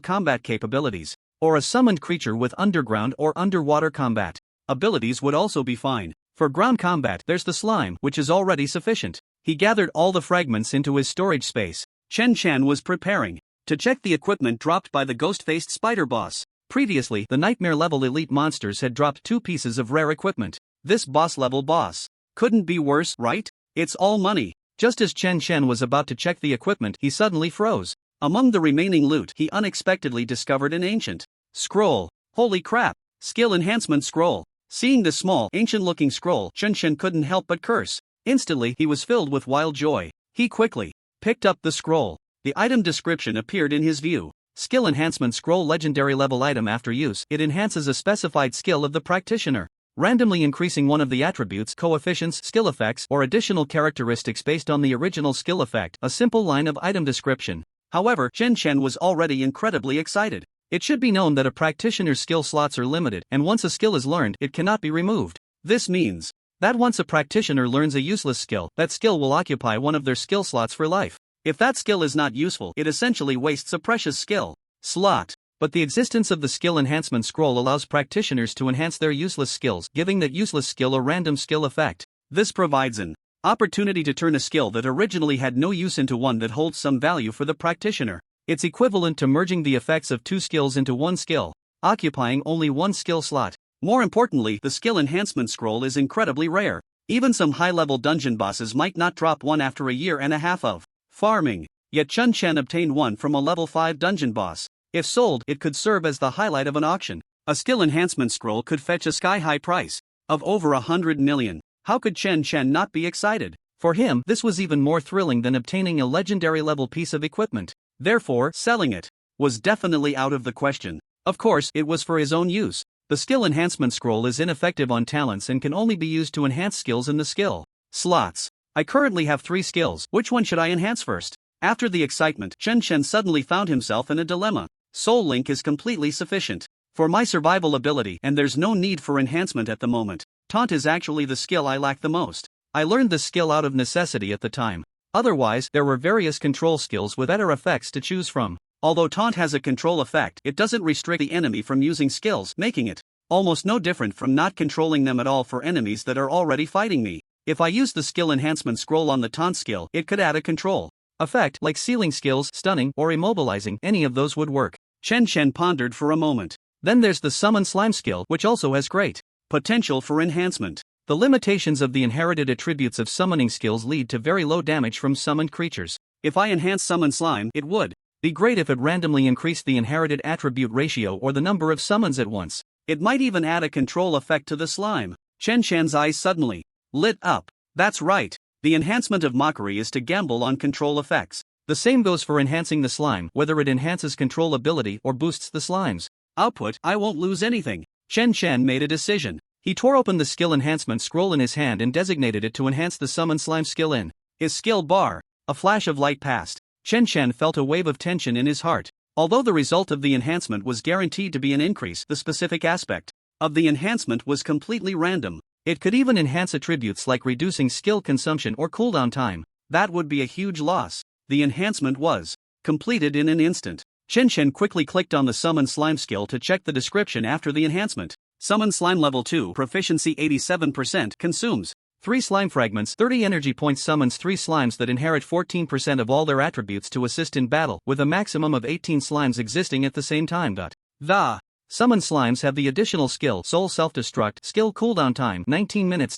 combat capabilities, or a summoned creature with underground or underwater combat abilities would also be fine. For ground combat, there's the slime, which is already sufficient. He gathered all the fragments into his storage space. Chen Chen was preparing to check the equipment dropped by the ghost-faced spider boss. Previously, the nightmare-level elite monsters had dropped 2 pieces of rare equipment. This boss-level boss couldn't be worse, right? It's all money. Just as Chen Chen was about to check the equipment, he suddenly froze. Among the remaining loot, he unexpectedly discovered an ancient scroll. Holy crap! Skill enhancement scroll. Seeing the small, ancient-looking scroll, Chen Chen couldn't help but curse. Instantly, he was filled with wild joy. He quickly picked up the scroll. The item description appeared in his view. Skill enhancement scroll, legendary level item. After use, it enhances a specified skill of the practitioner, randomly increasing one of the attributes, coefficients, skill effects, or additional characteristics based on the original skill effect. A simple line of item description. However, Chen Chen was already incredibly excited. It should be known that a practitioner's skill slots are limited, and once a skill is learned, it cannot be removed. This means that once a practitioner learns a useless skill, that skill will occupy one of their skill slots for life. If that skill is not useful, it essentially wastes a precious skill slot. But the existence of the skill enhancement scroll allows practitioners to enhance their useless skills, giving that useless skill a random skill effect. This provides an opportunity to turn a skill that originally had no use into one that holds some value for the practitioner. It's equivalent to merging the effects of 2 skills into one skill, occupying only one skill slot. More importantly, the skill enhancement scroll is incredibly rare. Even some high-level dungeon bosses might not drop one after a year and a half of farming. Yet Chen Chen obtained one from a level 5 dungeon boss. If sold, it could serve as the highlight of an auction. A skill enhancement scroll could fetch a sky-high price of over 100 million. How could Chen Chen not be excited? For him, this was even more thrilling than obtaining a legendary level piece of equipment. Therefore, selling it was definitely out of the question. Of course, it was for his own use. The skill enhancement scroll is ineffective on talents and can only be used to enhance skills in the skill slots. I currently have 3 skills. Which one should I enhance first? After the excitement, Chen Chen suddenly found himself in a dilemma. Soul Link is completely sufficient for my survival ability, and there's no need for enhancement at the moment. Taunt is actually the skill I lack the most. I learned the skill out of necessity at the time. Otherwise, there were various control skills with better effects to choose from. Although Taunt has a control effect, it doesn't restrict the enemy from using skills, making it almost no different from not controlling them at all for enemies that are already fighting me. If I use the skill enhancement scroll on the Taunt skill, it could add a control effect like sealing skills, stunning, or immobilizing. Any of those would work. Chen Chen pondered for a moment. Then there's the summon slime skill, which also has great potential for enhancement. The limitations of the inherited attributes of summoning skills lead to very low damage from summoned creatures. If I enhance summon slime, it would be great if it randomly increased the inherited attribute ratio or the number of summons at once. It might even add a control effect to the slime. Chen Chen's eyes suddenly lit up. That's right. The enhancement of mockery is to gamble on control effects. The same goes for enhancing the slime, whether it enhances control ability or boosts the slime's output, I won't lose anything. Chen Chen made a decision. He tore open the skill enhancement scroll in his hand and designated it to enhance the summon slime skill in his skill bar. A flash of light passed. Chen Chen felt a wave of tension in his heart. Although the result of the enhancement was guaranteed to be an increase, the specific aspect of the enhancement was completely random. It could even enhance attributes like reducing skill consumption or cooldown time. That would be a huge loss. The enhancement was completed in an instant. Chen Chen quickly clicked on the Summon Slime skill to check the description after the enhancement. Summon Slime Level 2, Proficiency 87%, consumes 3 slime fragments, 30 energy points, summons 3 slimes that inherit 14% of all their attributes to assist in battle, with a maximum of 18 slimes existing at the same time. The summon slimes have the additional skill Soul Self-Destruct, skill cooldown time 19 minutes.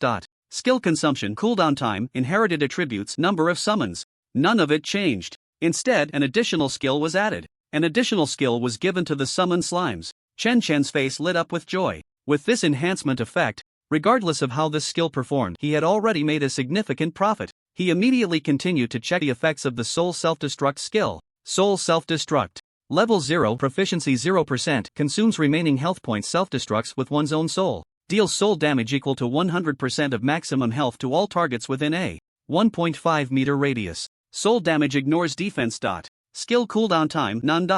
Skill consumption, cooldown time, inherited attributes, number of summons. None of it changed. Instead, an additional skill was added. An additional skill was given to the summon slimes. Chen Chen's face lit up with joy. With this enhancement effect, Regardless of how this skill performed, he had already made a significant profit. He immediately continued to check the effects of the Soul Self-Destruct skill. Soul Self-Destruct. Level 0, proficiency 0%, consumes remaining health points. Self-destructs with one's own soul. Deals soul damage equal to 100% of maximum health to all targets within a 1.5 meter radius. Soul damage ignores defense. Skill cooldown time none.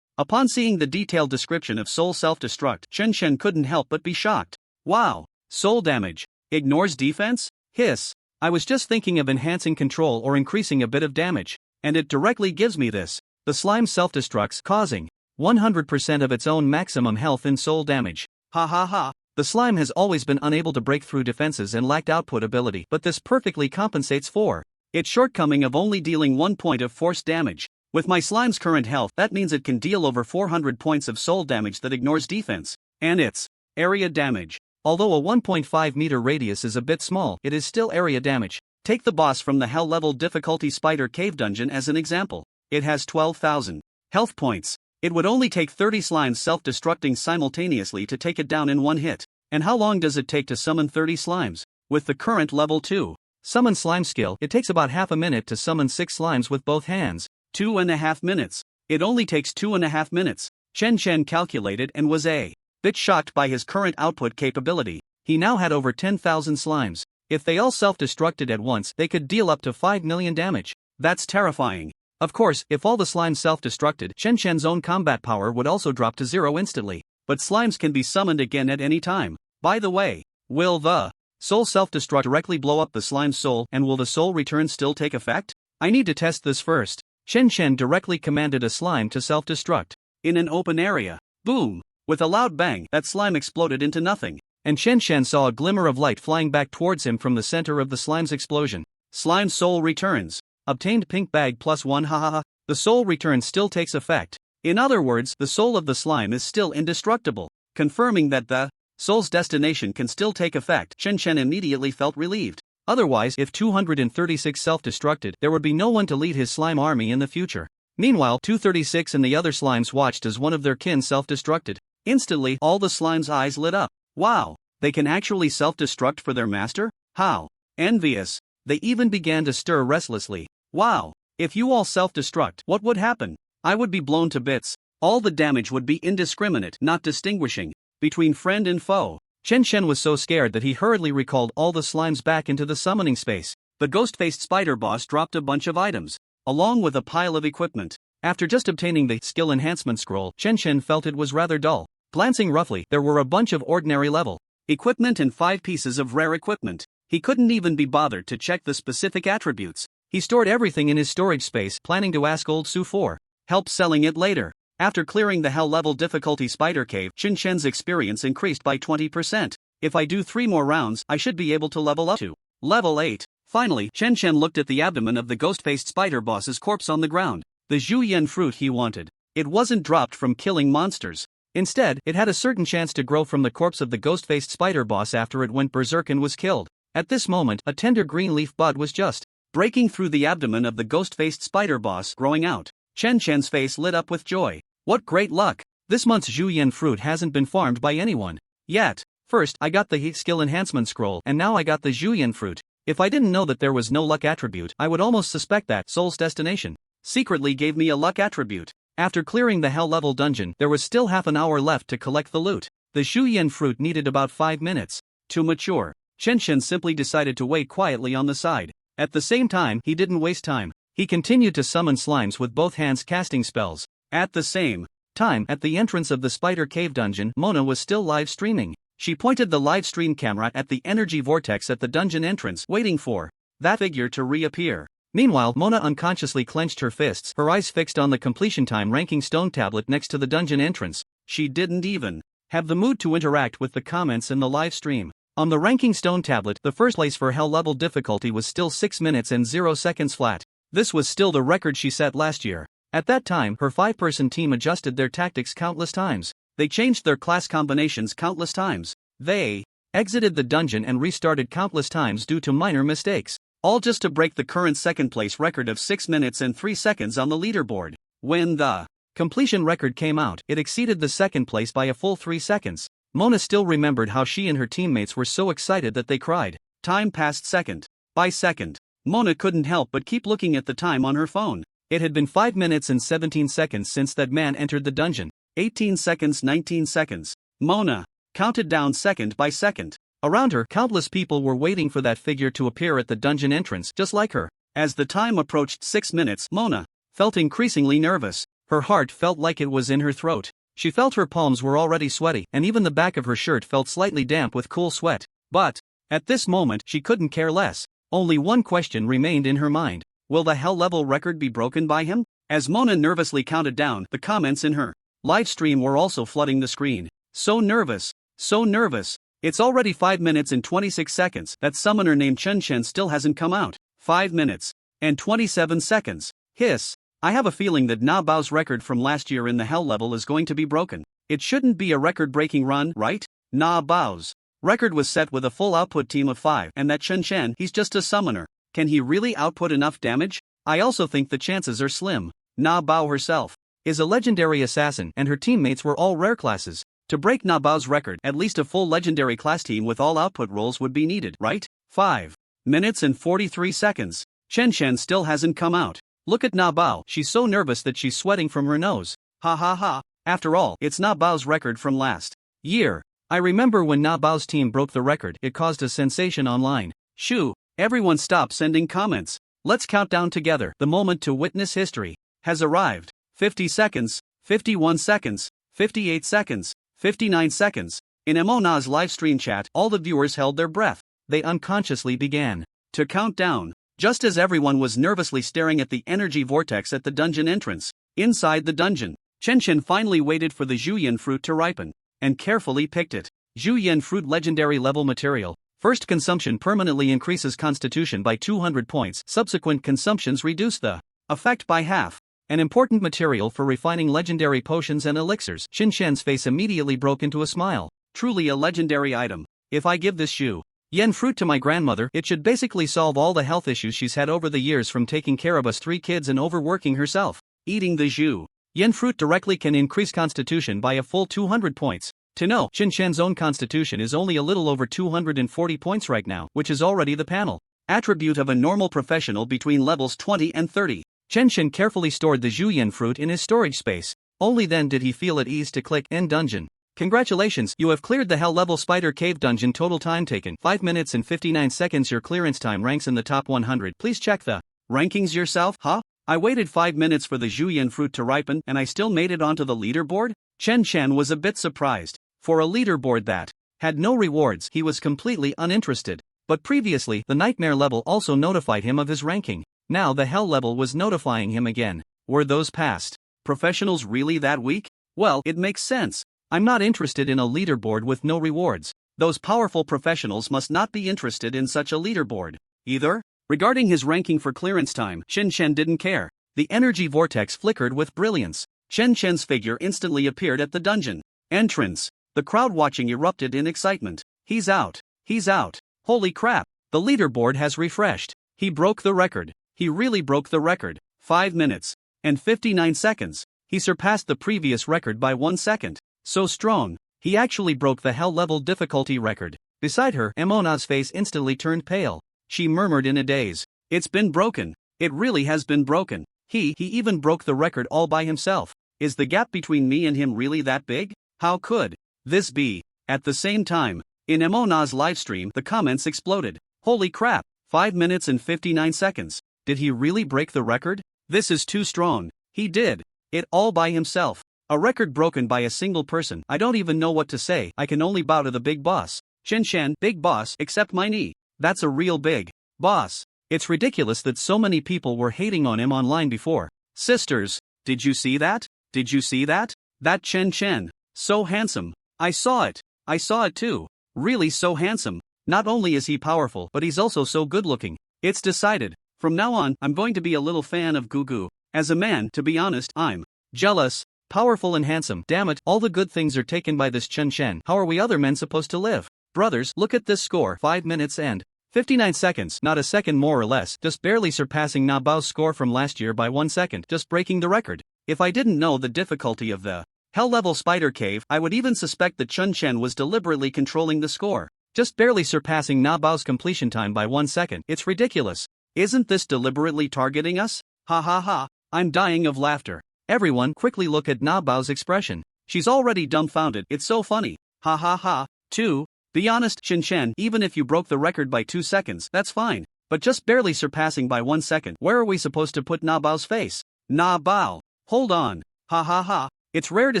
Upon seeing the detailed description of Soul Self-Destruct, Chen couldn't help but be shocked. Wow! Soul damage ignores defense? Hiss. I was just thinking of enhancing control or increasing a bit of damage, and it directly gives me this. The slime self-destructs, causing 100% of its own maximum health in soul damage. Ha ha ha. The slime has always been unable to break through defenses and lacked output ability, but this perfectly compensates for its shortcoming of only dealing 1 point of force damage. With my slime's current health, that means it can deal over 400 points of soul damage that ignores defense. And its area damage. Although a 1.5 meter radius is a bit small, it is still area damage. Take the boss from the hell level difficulty Spider Cave dungeon as an example. It has 12,000 health points. It would only take 30 slimes self-destructing simultaneously to take it down in one hit. And how long does it take to summon 30 slimes? With the current level 2 summon slime skill, it takes about half a minute to summon 6 slimes with both hands. 2.5 minutes. It only takes 2.5 minutes. Chen calculated and was a bit shocked by his current output capability. He now had over 10,000 slimes. If they all self-destructed at once, they could deal up to 5 million damage. That's terrifying. Of course, if all the slimes self-destructed, Chen own combat power would also drop to 0 instantly. But slimes can be summoned again at any time. By the way, will the soul self-destruct directly blow up the slime's soul, and will the soul return still take effect? I need to test this first. Chen directly commanded a slime to self-destruct. In an open area. Boom! With a loud bang, that slime exploded into nothing. And Chen saw a glimmer of light flying back towards him from the center of the slime's explosion. Slime soul returns. Obtained pink bag +1. Hahaha. The soul return still takes effect. In other words, the soul of the slime is still indestructible. Confirming that the soul's destination can still take effect, Chen immediately felt relieved. Otherwise, if 236 self-destructed, there would be no one to lead his slime army in the future. Meanwhile, 236 and the other slimes watched as one of their kin self-destructed. Instantly, all the slimes' eyes lit up. Wow! They can actually self-destruct for their master? How envious! They even began to stir restlessly. Wow! If you all self-destruct, what would happen? I would be blown to bits. All the damage would be indiscriminate, not distinguishing between friend and foe. Chen was so scared that he hurriedly recalled all the slimes back into the summoning space. The ghost-faced spider boss dropped a bunch of items, along with a pile of equipment. After just obtaining the skill enhancement scroll, Chen felt it was rather dull. Glancing roughly, there were a bunch of ordinary level equipment and 5 pieces of rare equipment. He couldn't even be bothered to check the specific attributes. He stored everything in his storage space, planning to ask Old Su for help selling it later. After clearing the hell level difficulty spider cave, Chen's experience increased by 20%. If I do 3 more rounds, I should be able to level up to level 8. Finally, Chen looked at the abdomen of the ghost-faced spider boss's corpse on the ground. The Juyen fruit he wanted. It wasn't dropped from killing monsters. Instead, it had a certain chance to grow from the corpse of the ghost-faced spider boss after it went berserk and was killed. At this moment, a tender green leaf bud was just breaking through the abdomen of the ghost-faced spider boss, growing out. Chen's face lit up with joy. What great luck! This month's Juyen fruit hasn't been farmed by anyone yet. First, I got the heat skill enhancement scroll, and now I got the Juyen fruit. If I didn't know that there was no luck attribute, I would almost suspect that Soul's destination secretly gave me a luck attribute. After clearing the hell level dungeon, there was still half an hour left to collect the loot. The Juyen fruit needed about 5 minutes to mature. Chen simply decided to wait quietly on the side. At the same time, he didn't waste time. He continued to summon slimes with both hands, casting spells. At the same time, at the entrance of the Spider Cave dungeon, Mona was still live streaming. She pointed the live stream camera at the energy vortex at the dungeon entrance, waiting for that figure to reappear. Meanwhile, Mona unconsciously clenched her fists, her eyes fixed on the completion time ranking stone tablet next to the dungeon entrance. She didn't even have the mood to interact with the comments in the live stream. On the ranking stone tablet, the first place for hell level difficulty was still 6 minutes and 0 seconds flat. This was still the record she set last year. At that time, her 5-person team adjusted their tactics countless times. They changed their class combinations countless times. They exited the dungeon and restarted countless times due to minor mistakes. All just to break the current second-place record of 6 minutes and 3 seconds on the leaderboard. When the completion record came out, it exceeded the second place by a full 3 seconds. Mona still remembered how she and her teammates were so excited that they cried. Time passed second by second. Mona couldn't help but keep looking at the time on her phone. It had been 5 minutes and 17 seconds since that man entered the dungeon. 18 seconds, 19 seconds. Mona counted down second by second. Around her, countless people were waiting for that figure to appear at the dungeon entrance, just like her. As the time approached 6 minutes, Mona felt increasingly nervous. Her heart felt like it was in her throat. She felt her palms were already sweaty, and even the back of her shirt felt slightly damp with cool sweat. But, at this moment, she couldn't care less. Only one question remained in her mind. Will the hell level record be broken by him? As Mona nervously counted down, the comments in her live stream were also flooding the screen. So nervous, so nervous. It's already 5 minutes and 26 seconds. That summoner named Chen still hasn't come out. 5 minutes and 27 seconds. Hiss. I have a feeling that Na Bao's record from last year in the hell level is going to be broken. It shouldn't be a record-breaking run, right? Na Bao's record was set with a full output team of 5, and that Chen, he's just a summoner. Can he really output enough damage? I also think the chances are slim. Na Bao herself is a legendary assassin, and her teammates were all rare classes. To break Na Bao's record, at least a full legendary class team with all output roles would be needed, right? 5 minutes and 43 seconds. Chen still hasn't come out. Look at Na Bao, she's so nervous that she's sweating from her nose. Ha ha ha. After all, it's Na Bao's record from last year. I remember when Na Bao's team broke the record, it caused a sensation online. Shoo, everyone stop sending comments. Let's count down together. The moment to witness history has arrived. 50 seconds, 51 seconds, 58 seconds, 59 seconds. In Mona's live stream chat, all the viewers held their breath. They unconsciously began to count down. Just as everyone was nervously staring at the energy vortex at the dungeon entrance. Inside the dungeon, Chen finally waited for the Juyin fruit to ripen, and carefully picked it. Juyin fruit legendary level material. First consumption permanently increases constitution by 200 points, subsequent consumptions reduce the effect by half. An important material for refining legendary potions and elixirs. Shen's face immediately broke into a smile. Truly a legendary item. If I give this Juyin fruit to my grandmother, it should basically solve all the health issues she's had over the years from taking care of us 3 kids and overworking herself. Eating the Juyin fruit directly can increase constitution by a full 200 points. To know, Shen's own constitution is only a little over 240 points right now, which is already the panel attribute of a normal professional between levels 20 and 30. Chen carefully stored the Juyin fruit in his storage space. Only then did he feel at ease to click End Dungeon. Congratulations, you have cleared the Hell Level Spider Cave Dungeon. Total time taken 5 minutes and 59 seconds. Your clearance time ranks in the top 100. Please check the rankings yourself. Huh? I waited 5 minutes for the Juyin fruit to ripen and I still made it onto the leaderboard? Chen was a bit surprised. For a leaderboard that had no rewards, he was completely uninterested. But previously, the Nightmare level also notified him of his ranking. Now the Hell level was notifying him again. Were those past professionals really that weak? Well, it makes sense. I'm not interested in a leaderboard with no rewards. Those powerful professionals must not be interested in such a leaderboard either. Regarding his ranking for clearance time, Chen didn't care. The energy vortex flickered with brilliance. Chen's figure instantly appeared at the dungeon entrance. The crowd watching erupted in excitement. He's out. He's out. Holy crap. The leaderboard has refreshed. He broke the record. He really broke the record. 5 minutes and 59 seconds. He surpassed the previous record by 1 second. So strong. He actually broke the Hell level difficulty record. Beside her, Mona's face instantly turned pale. She murmured in a daze. It's been broken. It really has been broken. He even broke the record all by himself. Is the gap between me and him really that big? How could this be? At the same time, in Mona's livestream, the comments exploded. Holy crap. 5 minutes and 59 seconds. Did he really break the record? This is too strong. He did it all by himself. A record broken by a single person. I don't even know what to say. I can only bow to the big boss. Chen, big boss, accept my knee. That's a real big boss. It's ridiculous that so many people were hating on him online before. Sisters, did you see that? Did you see that? That Chen. So handsome. I saw it. I saw it too. Really so handsome. Not only is he powerful, but he's also so good looking. It's decided. From now on, I'm going to be a little fan of Gugu. As a man, to be honest, I'm jealous. Powerful and handsome. Damn it, all the good things are taken by this Chen. How are we other men supposed to live? Brothers, look at this score. 5 minutes and 59 seconds. Not a second more or less. Just barely surpassing Na Bao's score from last year by 1 second. Just breaking the record. If I didn't know the difficulty of the Hell level spider cave. I would even suspect that Chun Chen was deliberately controlling the score, just barely surpassing Na Bao's completion time by 1 second. It's ridiculous. Isn't this deliberately targeting us? Ha ha ha. I'm dying of laughter. Everyone quickly look at Na Bao's expression. She's already dumbfounded. It's so funny. Ha ha ha. 2. Be honest, Shin Chen, even if you broke the record by 2 seconds, that's fine. But just barely surpassing by 1 second, where are we supposed to put Na Bao's face? Na Bao. Hold on. Ha ha ha. It's rare to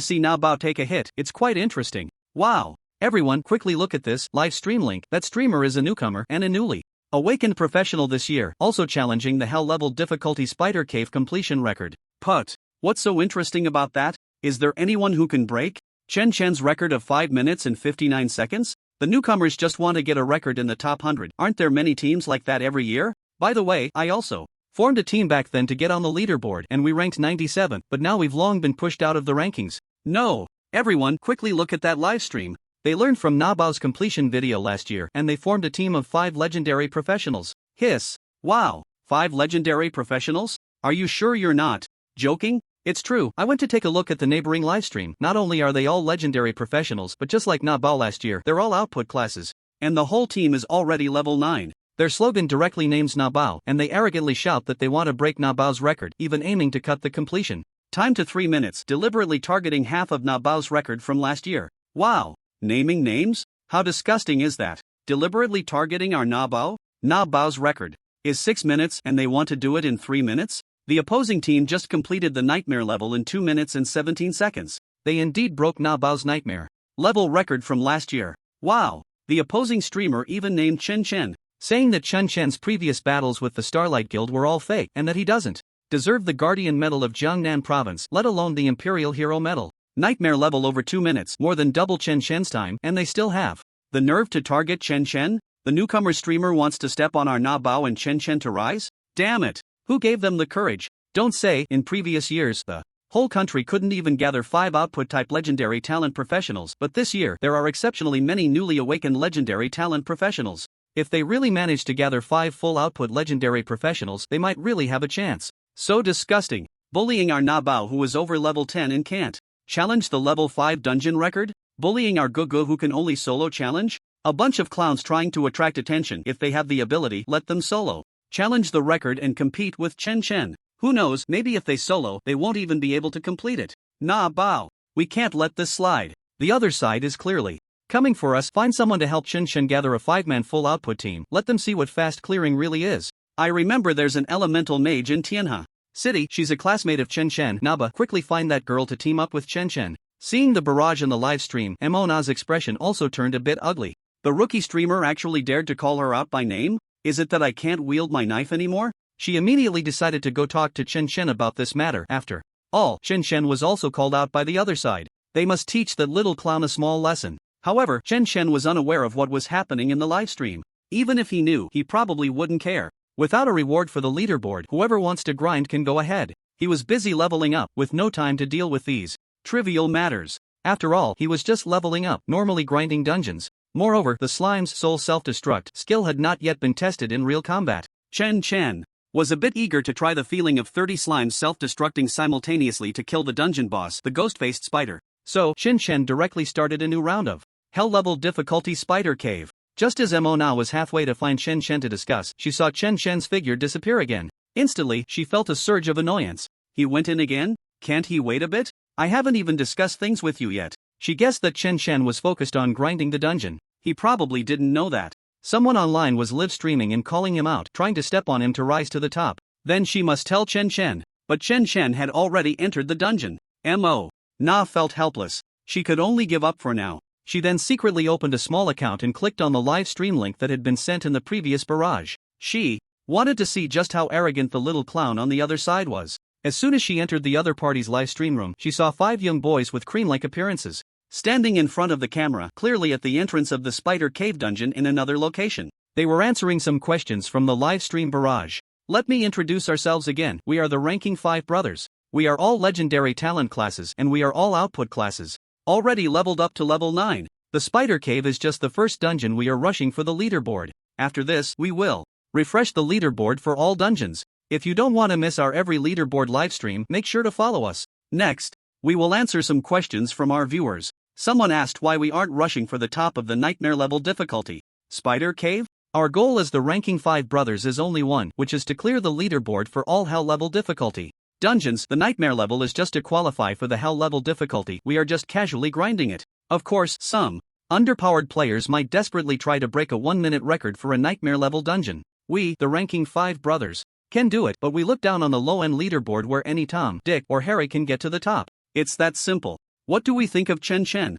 see Na Bao take a hit. It's quite interesting. Wow. Everyone quickly look at this live stream link. That streamer is a newcomer and a newly awakened professional this year, also challenging the hell level difficulty spider cave completion record. Put. What's so interesting about that? Is there anyone who can break Chen Chen's record of 5 minutes and 59 seconds? The newcomers just want to get a record in the top 100. Aren't there many teams like that every year? By the way, I also formed a team back then to get on the leaderboard and we ranked 97, but now we've long been pushed out of the rankings. No. Everyone quickly look at that live stream. They learned from Na Bao's completion video last year and they formed a team of 5 legendary professionals. Hiss. Wow. 5 legendary professionals? Are you sure you're not joking? It's true. I went to take a look at the neighboring livestream. Not only are they all legendary professionals, but just like Na Bao last year, they're all output classes. And the whole team is already level 9. Their slogan directly names Na Bao, and they arrogantly shout that they want to break Na Bao's record, even aiming to cut the completion time to 3 minutes, deliberately targeting half of Na Bao's record from last year. Wow. Naming names? How disgusting is that? Deliberately targeting our Na Bao? Na Bao's record is 6 minutes and they want to do it in 3 minutes? The opposing team just completed the nightmare level in 2 minutes and 17 seconds. They indeed broke Na Bao's nightmare level record from last year. Wow. The opposing streamer even named Chen Chen, saying that Chen Chen's previous battles with the Starlight Guild were all fake and that he doesn't deserve the Guardian Medal of Jiangnan Province, let alone the Imperial Hero Medal. Nightmare level over 2 minutes, more than double Chen Chen's time, and they still have the nerve to target Chen Chen? The newcomer streamer wants to step on our Na Bao and Chen Chen to rise? Damn it! Who gave them the courage? Don't say, in previous years, the whole country couldn't even gather 5 output-type legendary talent professionals, but this year there are exceptionally many newly awakened legendary talent professionals. If they really manage to gather 5 full output legendary professionals, they might really have a chance. So disgusting. Bullying our Na Bao who is over level 10 and can't challenge the level 5 dungeon record? Bullying our Gugu who can only solo challenge? A bunch of clowns trying to attract attention. If they have the ability, let them solo challenge the record and compete with Chen Chen. Who knows, maybe if they solo, they won't even be able to complete it. Na Bao. We can't let this slide. The other side is clearly coming for us. Find someone to help Chen Chen gather a 5-man full output team. Let them see what fast clearing really is. I remember there's an elemental mage in Tianhe City. She's a classmate of Chen Chen. Naba, quickly find that girl to team up with Chen Chen. Seeing the barrage in the live stream, Mona's expression also turned a bit ugly. The rookie streamer actually dared to call her out by name? Is it that I can't wield my knife anymore? She immediately decided to go talk to Chen Chen about this matter. After all, Chen Chen was also called out by the other side. They must teach that little clown a small lesson. However, Chen Chen was unaware of what was happening in the live stream. Even if he knew, he probably wouldn't care. Without a reward for the leaderboard, whoever wants to grind can go ahead. He was busy leveling up, with no time to deal with these trivial matters. After all, he was just leveling up, normally grinding dungeons. Moreover, the slime's soul self-destruct skill had not yet been tested in real combat. Chen Chen was a bit eager to try the feeling of 30 slimes self-destructing simultaneously to kill the dungeon boss, the ghost-faced spider. So, Chen Chen directly started a new round of hell-level difficulty spider cave. Just as Mona was halfway to find Chen Chen to discuss, she saw Chen Chen's figure disappear again. Instantly, she felt a surge of annoyance. He went in again? Can't he wait a bit? I haven't even discussed things with you yet. She guessed that Chen Chen was focused on grinding the dungeon. He probably didn't know that. Someone online was live streaming and calling him out, trying to step on him to rise to the top. Then she must tell Chen Chen. But Chen Chen had already entered the dungeon. Na felt helpless. She could only give up for now. She then secretly opened a small account and clicked on the live stream link that had been sent in the previous barrage. She wanted to see just how arrogant the little clown on the other side was. As soon as she entered the other party's live stream room, she saw 5 young boys with cream-like appearances standing in front of the camera, clearly at the entrance of the spider cave dungeon in another location. They were answering some questions from the live stream barrage. Let me introduce ourselves again. We are the ranking 5 brothers. We are all legendary talent classes and we are all output classes. Already leveled up to level 9. The spider cave is just the first dungeon we are rushing for the leaderboard. After this, we will refresh the leaderboard for all dungeons. If you don't want to miss our every leaderboard livestream, make sure to follow us. Next, we will answer some questions from our viewers. Someone asked why we aren't rushing for the top of the nightmare level difficulty. Spider Cave? Our goal as the ranking 5 brothers is only one, which is to clear the leaderboard for all hell level difficulty. Dungeons, the nightmare level is just to qualify for the hell level difficulty, we are just casually grinding it. Of course, some underpowered players might desperately try to break a 1-minute record for a nightmare level dungeon. We, the ranking 5 brothers, can do it, but we look down on the low-end leaderboard where any Tom, Dick, or Harry can get to the top. It's that simple. What do we think of Chen Chen?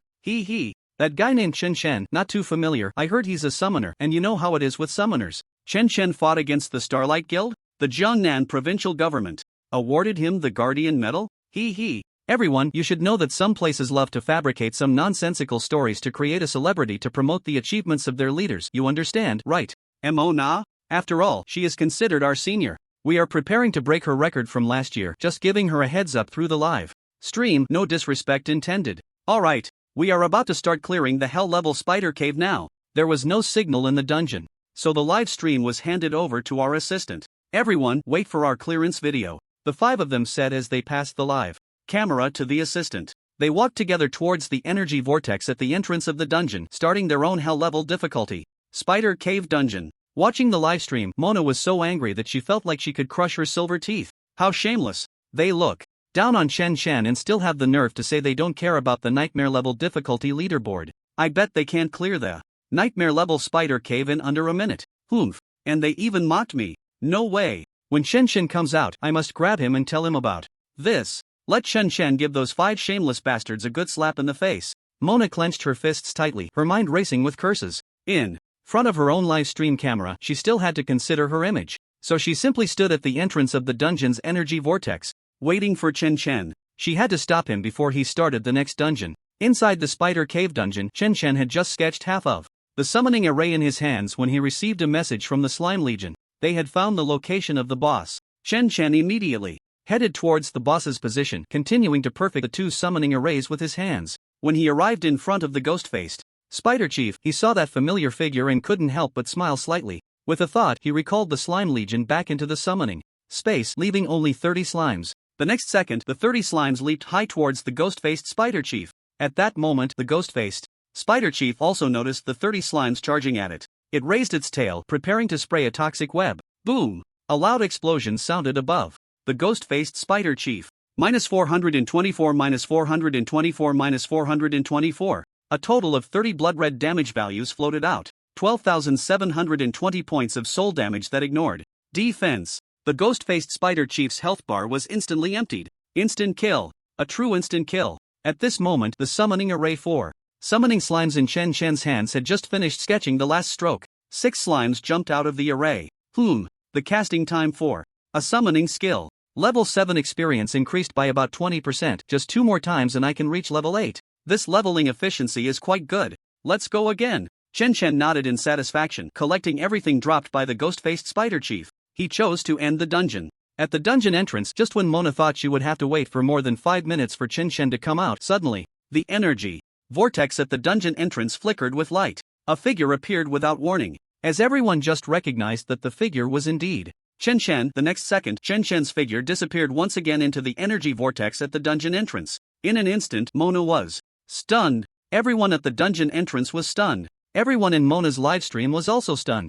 That guy named Chen Chen, not too familiar. I heard he's a summoner, and you know how it is with summoners. Chen Chen fought against the Starlight Guild? The Jiangnan provincial government awarded him the Guardian Medal? Everyone, you should know that some places love to fabricate some nonsensical stories to create a celebrity to promote the achievements of their leaders. You understand, right? Mo-na? After all, she is considered our senior. We are preparing to break her record from last year, just giving her a heads up through the live stream, no disrespect intended. Alright, we are about to start clearing the hell level spider cave now. There was no signal in the dungeon, so the live stream was handed over to our assistant. Everyone, wait for our clearance video, the 5 of them said as they passed the live camera to the assistant. They walked together towards the energy vortex at the entrance of the dungeon, starting their own hell level difficulty. Spider Cave Dungeon. Watching the live stream, Mona was so angry that she felt like she could crush her silver teeth. How shameless. They look down on Chen Chen and still have the nerve to say they don't care about the nightmare level difficulty leaderboard. I bet they can't clear the nightmare level spider cave in under a minute. And they even mocked me. No way. When Chen Chen comes out, I must grab him and tell him about this. Let Chen Chen give those 5 shameless bastards a good slap in the face. Mona clenched her fists tightly, her mind racing with curses. In front of her own live stream camera, she still had to consider her image. So she simply stood at the entrance of the dungeon's energy vortex, waiting for Chen Chen. She had to stop him before he started the next dungeon. Inside the spider cave dungeon, Chen Chen had just sketched half of the summoning array in his hands when he received a message from the Slime Legion. They had found the location of the boss. Chen Chen immediately headed towards the boss's position, continuing to perfect the 2 summoning arrays with his hands. When he arrived in front of the ghost-faced Spider Chief, he saw that familiar figure and couldn't help but smile slightly. With a thought, he recalled the Slime Legion back into the summoning space, leaving only 30 slimes. The next second, the 30 slimes leaped high towards the ghost-faced Spider Chief. At that moment, the ghost-faced Spider Chief also noticed the 30 slimes charging at it. It raised its tail, preparing to spray a toxic web. Boom! A loud explosion sounded above the ghost-faced Spider Chief. -424, -424, -424. A total of 30 blood-red damage values floated out. 12,720 points of soul damage that ignored defense. The ghost-faced Spider Chief's health bar was instantly emptied. Instant kill. A true instant kill. At this moment, the summoning array 4 summoning slimes in Chen Chen's hands had just finished sketching the last stroke. 6 slimes jumped out of the array. The casting time for a summoning skill. Level 7 experience increased by about 20%, just 2 more times and I can reach level 8. This leveling efficiency is quite good. Let's go again. Chen Chen nodded in satisfaction, collecting everything dropped by the ghost-faced Spider Chief. He chose to end the dungeon. At the dungeon entrance, just when Mona thought she would have to wait for more than 5 minutes for Chen Chen to come out, suddenly, the energy vortex at the dungeon entrance flickered with light. A figure appeared without warning, as everyone just recognized that the figure was indeed Chen Chen. The next second, Chen Chen's figure disappeared once again into the energy vortex at the dungeon entrance. In an instant, Mona was stunned. Everyone at the dungeon entrance was stunned. Everyone in Mona's livestream was also stunned.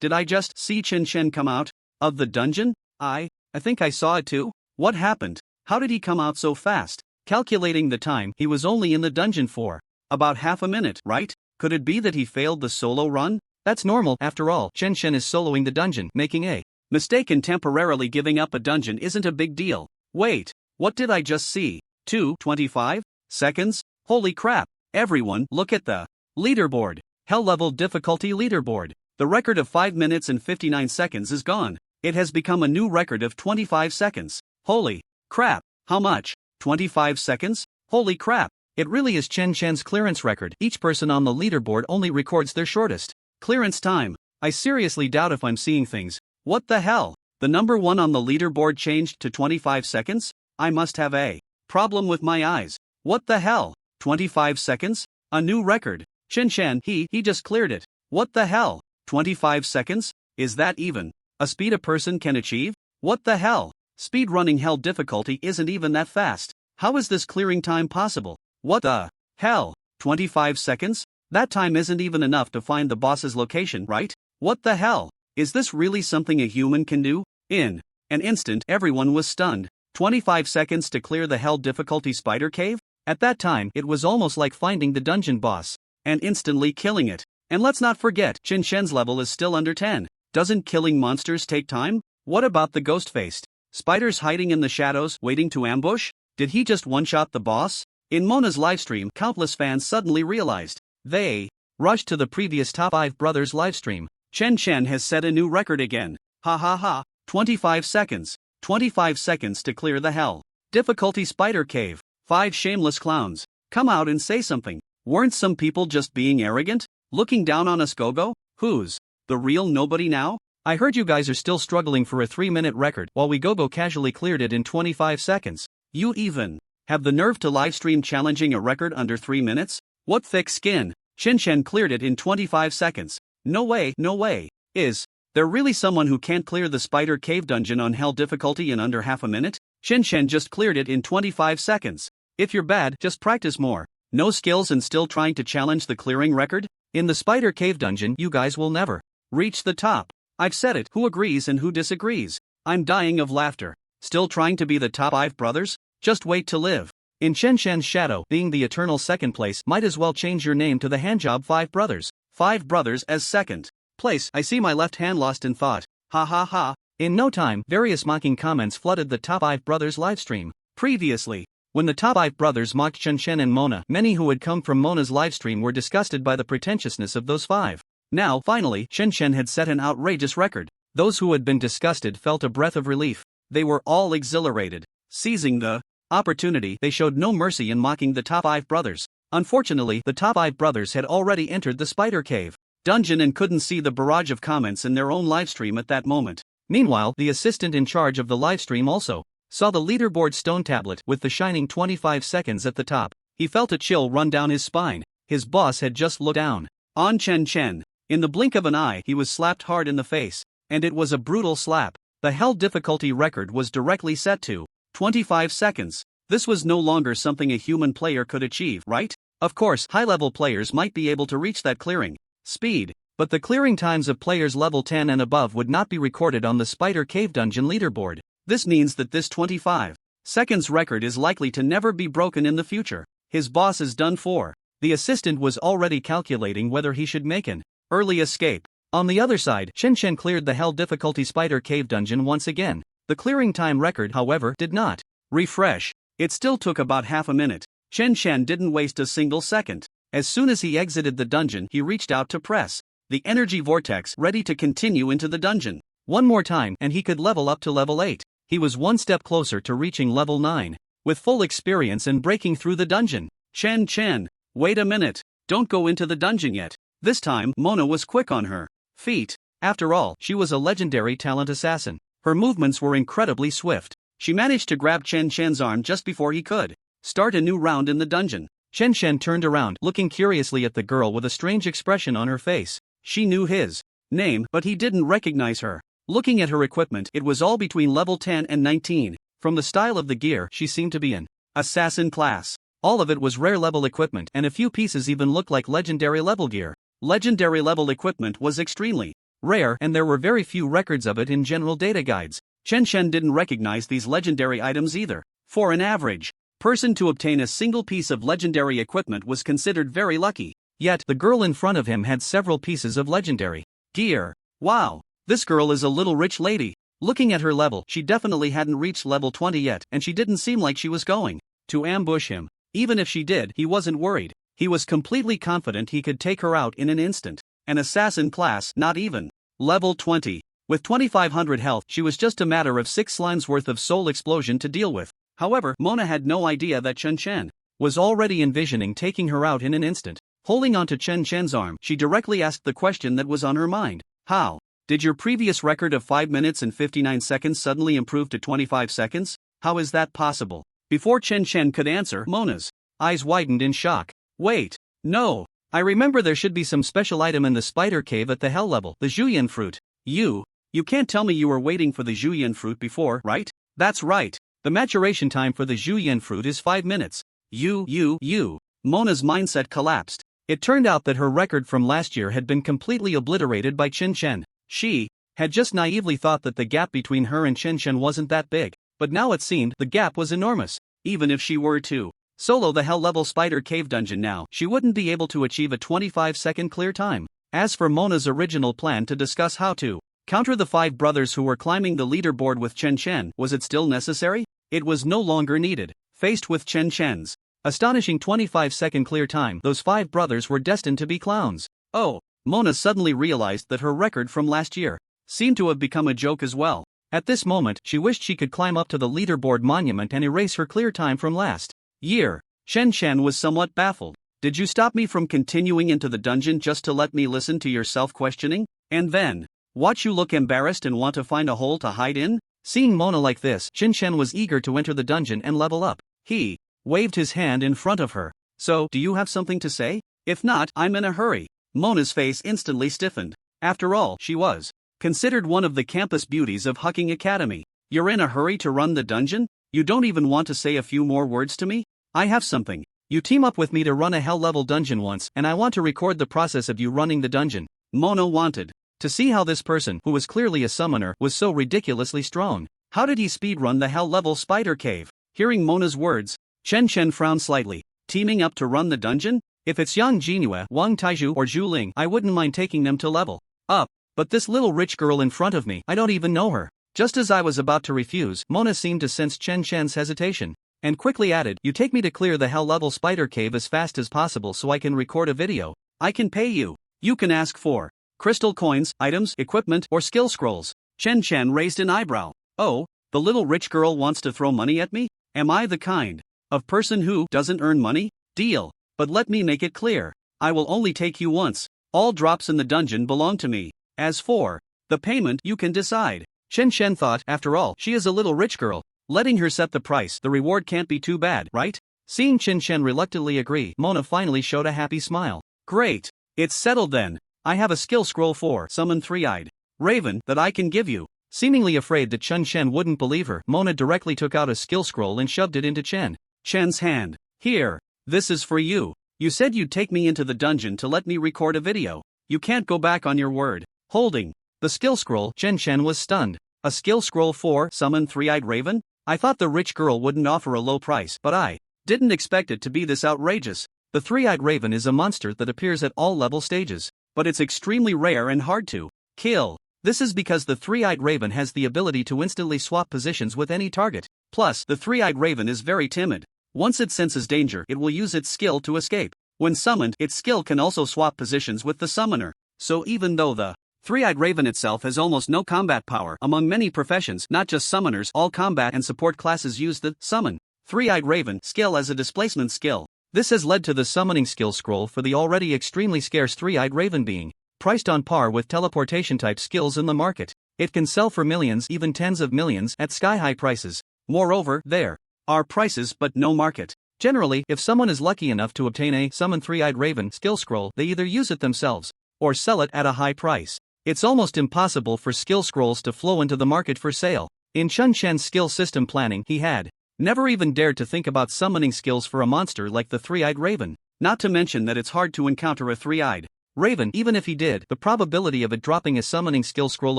Did I just see Chen Chen come out of the dungeon? I think I saw it too. What happened? How did he come out so fast? Calculating the time, he was only in the dungeon for about half a minute, right? Could it be that he failed the solo run? That's normal, after all. Chen Chen is soloing the dungeon, making a mistake and temporarily giving up a dungeon isn't a big deal. Wait, what did I just see? 25 seconds? Holy crap. Everyone, look at the leaderboard. Hell level difficulty leaderboard. The record of 5 minutes and 59 seconds is gone. It has become a new record of 25 seconds. Holy crap. How much? 25 seconds? Holy crap. It really is Chen Chen's clearance record. Each person on the leaderboard only records their shortest clearance time. I seriously doubt if I'm seeing things. What the hell? The number 1 on the leaderboard changed to 25 seconds? I must have a problem with my eyes. What the hell? 25 seconds? A new record. Chen Chen, he just cleared it. What the hell? 25 seconds? Is that even a speed a person can achieve? What the hell? Speedrunning hell difficulty isn't even that fast. How is this clearing time possible? What the hell? 25 seconds? That time isn't even enough to find the boss's location, right? What the hell? Is this really something a human can do? In an instant, everyone was stunned. 25 seconds to clear the hell difficulty spider cave? At that time, it was almost like finding the dungeon boss and instantly killing it. And let's not forget, Chen Shen's level is still under 10. Doesn't killing monsters take time? What about the ghost-faced spiders hiding in the shadows, waiting to ambush? Did he just one-shot the boss? In Mona's livestream, countless fans suddenly realized. They rushed to the previous Top 5 Brothers livestream. Chen Shen has set a new record again. Ha ha ha. 25 seconds. 25 seconds to clear the hell difficulty spider cave. 5 shameless clowns. Come out and say something. Weren't some people just being arrogant? Looking down on us Gogo? Who's the real nobody now? I heard you guys are still struggling for a 3-minute record while we Gogo casually cleared it in 25 seconds. You even have the nerve to livestream challenging a record under 3 minutes? What thick skin? Chen Shen cleared it in 25 seconds. No way, no way. Is there really someone who can't clear the spider cave dungeon on hell difficulty in under half a minute? Chen Shen just cleared it in 25 seconds. If you're bad, just practice more. No skills and still trying to challenge the clearing record? In the spider cave dungeon, you guys will never reach the top. I've said it, who agrees and who disagrees? I'm dying of laughter. Still trying to be the top 5 brothers? Just wait to live in Chen Shen's shadow. Being the eternal second place, might as well change your name to the handjob 5 brothers. 5 brothers as second place. I see my left hand lost in thought. Ha ha ha. In no time, various mocking comments flooded the Top 5 Brothers livestream. Previously, when the Top 5 Brothers mocked Chen Shen and Mona, many who had come from Mona's livestream were disgusted by the pretentiousness of those 5. Now, finally, Chen Shen had set an outrageous record. Those who had been disgusted felt a breath of relief. They were all exhilarated. Seizing the opportunity, they showed no mercy in mocking the Top 5 Brothers. Unfortunately, the Top 5 Brothers had already entered the spider cave dungeon and couldn't see the barrage of comments in their own livestream at that moment. Meanwhile, the assistant in charge of the livestream also saw the leaderboard stone tablet with the shining 25 seconds at the top. He felt a chill run down his spine. His boss had just looked down on Chen Shen. In the blink of an eye, he was slapped hard in the face, and it was a brutal slap. The hell difficulty record was directly set to 25 seconds. This was no longer something a human player could achieve, right? Of course, high-level players might be able to reach that clearing speed, but the clearing times of players level 10 and above would not be recorded on the Spider Cave Dungeon leaderboard. This means that this 25 seconds record is likely to never be broken in the future. His boss is done for. The assistant was already calculating whether he should make an early escape. On the other side, Chen Shen cleared the hell difficulty Spider Cave Dungeon once again. The clearing time record, however, did not refresh. It still took about half a minute. Chen Shen didn't waste a single second. As soon as he exited the dungeon, he reached out to press the energy vortex, ready to continue into the dungeon. One more time, and he could level up to level 8. He was one step closer to reaching level 9. With full experience and breaking through the dungeon. Chen, wait a minute. Don't go into the dungeon yet. This time, Mona was quick on her feet. After all, she was a legendary talent assassin. Her movements were incredibly swift. She managed to grab Chen Shen's arm just before he could start a new round in the dungeon. Chen Shen turned around, looking curiously at the girl with a strange expression on her face. She knew his name, but he didn't recognize her. Looking at her equipment, it was all between level 10 and 19. From the style of the gear, she seemed to be an assassin class. All of it was rare level equipment, and a few pieces even looked like legendary level gear. Legendary level equipment was extremely rare, and there were very few records of it in general data guides. Chen Shen didn't recognize these legendary items either. For an average person to obtain a single piece of legendary equipment was considered very lucky. Yet, the girl in front of him had several pieces of legendary gear. Wow, this girl is a little rich lady. Looking at her level, she definitely hadn't reached level 20 yet, and she didn't seem like she was going to ambush him. Even if she did, he wasn't worried. He was completely confident he could take her out in an instant. An assassin class, not even level 20. With 2500 health, she was just a matter of 6 slimes worth of soul explosion to deal with. However, Mona had no idea that Chen Shen was already envisioning taking her out in an instant. Holding onto Chen Shen's arm, she directly asked the question that was on her mind. How did your previous record of 5 minutes and 59 seconds suddenly improve to 25 seconds? How is that possible? Before Chen Shen could answer, Mona's eyes widened in shock. Wait, no. I remember there should be some special item in the spider cave at the hell level, the Juyin fruit. You can't tell me you were waiting for the Juyin fruit before, right? That's right. The maturation time for the julienne fruit is 5 minutes. Mona's mindset collapsed. It turned out that her record from last year had been completely obliterated by Chen Chen. She had just naively thought that the gap between her and Chen Chen wasn't that big, but now it seemed the gap was enormous. Even if she were to solo the hell-level spider cave dungeon now, she wouldn't be able to achieve a 25-second clear time. As for Mona's original plan to discuss how to counter the 5 brothers who were climbing the leaderboard with Chen Chen, was it still necessary? It was no longer needed. Faced with Chen Chen's astonishing 25-second clear time, those 5 brothers were destined to be clowns. Oh, Mona suddenly realized that her record from last year seemed to have become a joke as well. At this moment, she wished she could climb up to the leaderboard monument and erase her clear time from last year. Chen Chen was somewhat baffled. Did you stop me from continuing into the dungeon just to let me listen to your self-questioning? And then watch you look embarrassed and want to find a hole to hide in? Seeing Mona like this, Chen Chen was eager to enter the dungeon and level up. He waved his hand in front of her. So, do you have something to say? If not, I'm in a hurry. Mona's face instantly stiffened. After all, she was considered one of the campus beauties of Hucking Academy. You're in a hurry to run the dungeon? You don't even want to say a few more words to me? I have something. You team up with me to run a hell-level dungeon once, and I want to record the process of you running the dungeon. Mona wanted to see how this person, who was clearly a summoner, was so ridiculously strong. How did he speedrun the hell-level spider cave? Hearing Mona's words, Chen Chen frowned slightly. Teaming up to run the dungeon? If it's Yang Jinhua, Wang Taizhu, or Zhu Ling, I wouldn't mind taking them to level up. But this little rich girl in front of me, I don't even know her. Just as I was about to refuse, Mona seemed to sense Chen Chen's hesitation, and quickly added, you take me to clear the hell-level spider cave as fast as possible so I can record a video. I can pay you. You can ask for crystal coins, items, equipment, or skill scrolls. Chen Chen raised an eyebrow. Oh, the little rich girl wants to throw money at me? Am I the kind of person who doesn't earn money? Deal. But let me make it clear. I will only take you once. All drops in the dungeon belong to me. As for the payment, you can decide. Chen Chen thought, after all, she is a little rich girl. Letting her set the price, the reward can't be too bad, right? Seeing Chen Chen reluctantly agree, Mona finally showed a happy smile. Great. It's settled then. I have a skill scroll for Summon Three-Eyed Raven that I can give you. Seemingly afraid that Chen Chen wouldn't believe her, Mona directly took out a skill scroll and shoved it into Chen Chen's hand. Here. This is for you. You said you'd take me into the dungeon to let me record a video. You can't go back on your word. Holding the skill scroll, Chen Chen was stunned. A skill scroll for Summon Three-Eyed Raven? I thought the rich girl wouldn't offer a low price, but I didn't expect it to be this outrageous. The Three-Eyed Raven is a monster that appears at all level stages, but it's extremely rare and hard to kill. This is because the Three-Eyed Raven has the ability to instantly swap positions with any target. Plus, the Three-Eyed Raven is very timid. Once it senses danger, it will use its skill to escape. When summoned, its skill can also swap positions with the summoner. So even though the Three-Eyed Raven itself has almost no combat power, among many professions, not just summoners, all combat and support classes use the Summon Three-Eyed Raven skill as a displacement skill. This has led to the summoning skill scroll for the already extremely scarce Three-Eyed Raven being priced on par with teleportation type skills in the market. It can sell for millions, even tens of millions, at sky-high prices. Moreover, there are prices but no market. Generally, if someone is lucky enough to obtain a Summon Three-Eyed Raven skill scroll, they either use it themselves or sell it at a high price. It's almost impossible for skill scrolls to flow into the market for sale. In Chen Chen's skill system planning, he had never even dared to think about summoning skills for a monster like the Three-Eyed Raven. Not to mention that it's hard to encounter a Three-Eyed Raven. Even if he did, the probability of it dropping a summoning skill scroll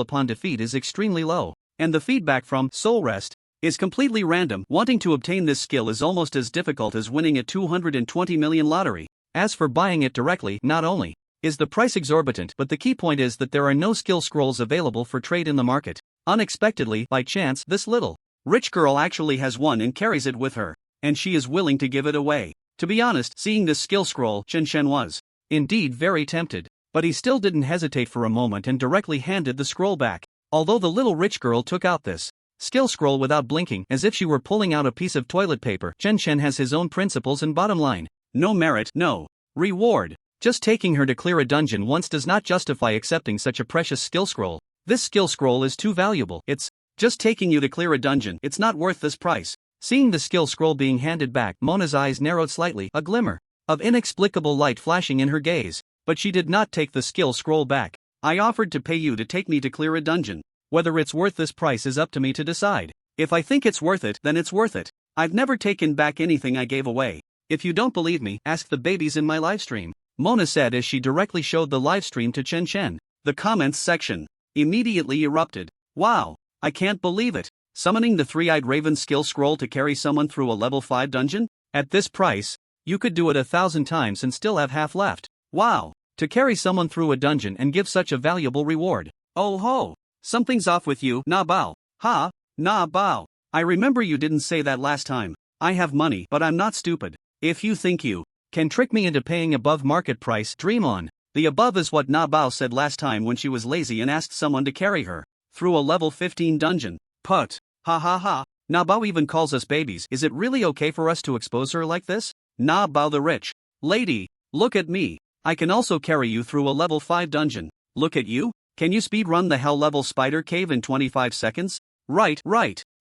upon defeat is extremely low, and the feedback from Soul Rest is completely random. Wanting to obtain this skill is almost as difficult as winning a 220 million lottery. As for buying it directly, not only is the price exorbitant, but the key point is that there are no skill scrolls available for trade in the market. Unexpectedly, by chance, this little rich girl actually has one and carries it with her, and she is willing to give it away. To be honest, seeing this skill scroll, Chen Chen was indeed very tempted, but he still didn't hesitate for a moment and directly handed the scroll back. Although the little rich girl took out this skill scroll without blinking, as if she were pulling out a piece of toilet paper, Chen Chen has his own principles and bottom line. No merit, no reward. Just taking her to clear a dungeon once does not justify accepting such a precious skill scroll. This skill scroll is too valuable. It's just taking you to clear a dungeon. It's not worth this price. Seeing the skill scroll being handed back, Mona's eyes narrowed slightly, a glimmer of inexplicable light flashing in her gaze. But she did not take the skill scroll back. I offered to pay you to take me to clear a dungeon. Whether it's worth this price is up to me to decide. If I think it's worth it, then it's worth it. I've never taken back anything I gave away. If you don't believe me, ask the babies in my livestream, Mona said as she directly showed the livestream to Chen Chen. The comments section immediately erupted. Wow, I can't believe it. Summoning the three-eyed raven skill scroll to carry someone through a level 5 dungeon? At this price, you could do it 1,000 times and still have half left. Wow, to carry someone through a dungeon and give such a valuable reward. Oh ho, something's off with you, Na Bao. Ha, Na Bao. I remember you didn't say that last time. I have money, but I'm not stupid. If you think you can trick me into paying above market price, dream on. The above is what Na Bao said last time when she was lazy and asked someone to carry her through a level 15 dungeon. Put. Ha ha ha. Na Bao even calls us babies. Is it really okay for us to expose her like this? Na Bao the rich lady, look at me. I can also carry you through a level 5 dungeon. Look at you. Can you speedrun the hell level spider cave in 25 seconds? Right.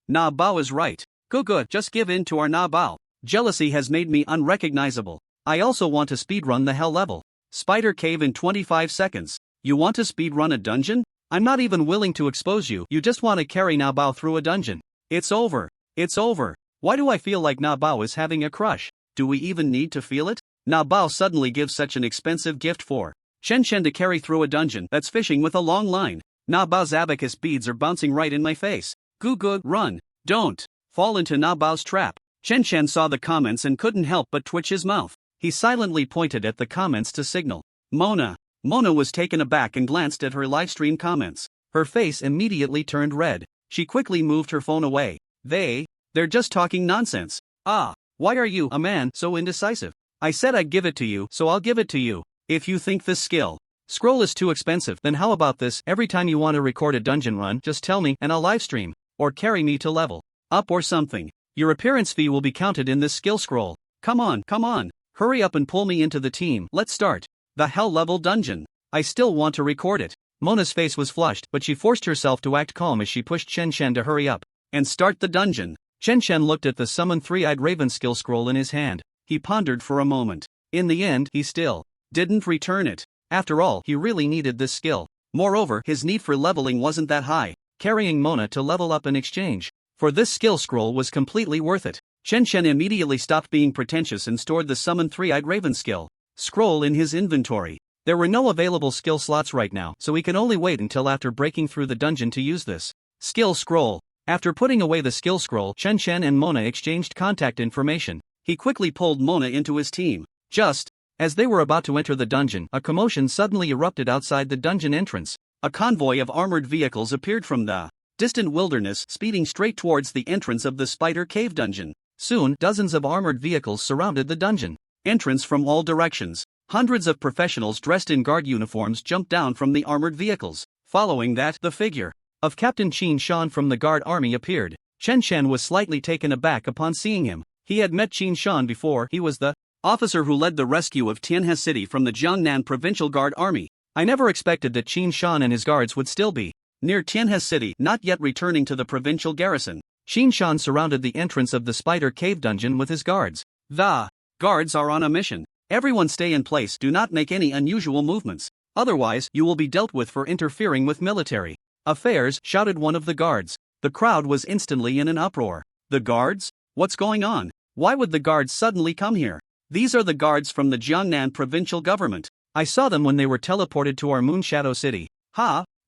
Na Bao is right. Good, just give in to our Na Bao. Jealousy has made me unrecognizable. I also want to speedrun the hell level spider cave in 25 seconds. You want to speedrun a dungeon? I'm not even willing to expose you. You just want to carry Na Bao through a dungeon. It's over. Why do I feel like Na Bao is having a crush? Do we even need to feel it? Na Bao suddenly gives such an expensive gift for Chen Chen to carry through a dungeon that's fishing with a long line. Na Bao's abacus beads are bouncing right in my face. Good, run. Don't fall into Na Bao's trap. Chen Chen saw the comments and couldn't help but twitch his mouth. He silently pointed at the comments to signal Mona. Mona was taken aback and glanced at her livestream comments. Her face immediately turned red. She quickly moved her phone away. They're just talking nonsense. Why are you, a man, so indecisive? I said I'd give it to you, so I'll give it to you. If you think this skill scroll is too expensive, then how about this? Every time you want to record a dungeon run, just tell me and I'll livestream. Or carry me to level up or something. Your appearance fee will be counted in this skill scroll. Come on. Hurry up and pull me into the team. Let's start the hell level dungeon. I still want to record it. Mona's face was flushed, but she forced herself to act calm as she pushed Chen Chen to hurry up and start the dungeon. Chen Chen looked at the summon three-eyed raven skill scroll in his hand. He pondered for a moment. In the end, he still didn't return it. After all, he really needed this skill. Moreover, his need for leveling wasn't that high. Carrying Mona to level up in exchange for this skill scroll was completely worth it. Chen Chen immediately stopped being pretentious and stored the summon three-eyed raven skill scroll in his inventory. There were no available skill slots right now, so he can only wait until after breaking through the dungeon to use this skill scroll. After putting away the skill scroll, Chen Chen and Mona exchanged contact information. He quickly pulled Mona into his team. Just as they were about to enter the dungeon, a commotion suddenly erupted outside the dungeon entrance. A convoy of armored vehicles appeared from the distant wilderness, speeding straight towards the entrance of the spider cave dungeon. Soon, dozens of armored vehicles surrounded the dungeon entrance from all directions. Hundreds of professionals dressed in guard uniforms jumped down from the armored vehicles. Following that, the figure of Captain Qin Shan from the guard army appeared. Chen Chen was slightly taken aback upon seeing him. He had met Qin Shan before. He was the officer who led the rescue of Tianhe City from the Jiangnan Provincial Guard Army. I never expected that Qin Shan and his guards would still be near Tianhe City, not yet returning to the provincial garrison. Qin Shan surrounded the entrance of the spider cave dungeon with his guards. The guards are on a mission. Everyone stay in place, do not make any unusual movements. Otherwise, you will be dealt with for interfering with military affairs, shouted one of the guards. The crowd was instantly in an uproar. The guards? What's going on? Why would the guards suddenly come here? These are the guards from the Jiangnan provincial government. I saw them when they were teleported to our Moon Shadow City.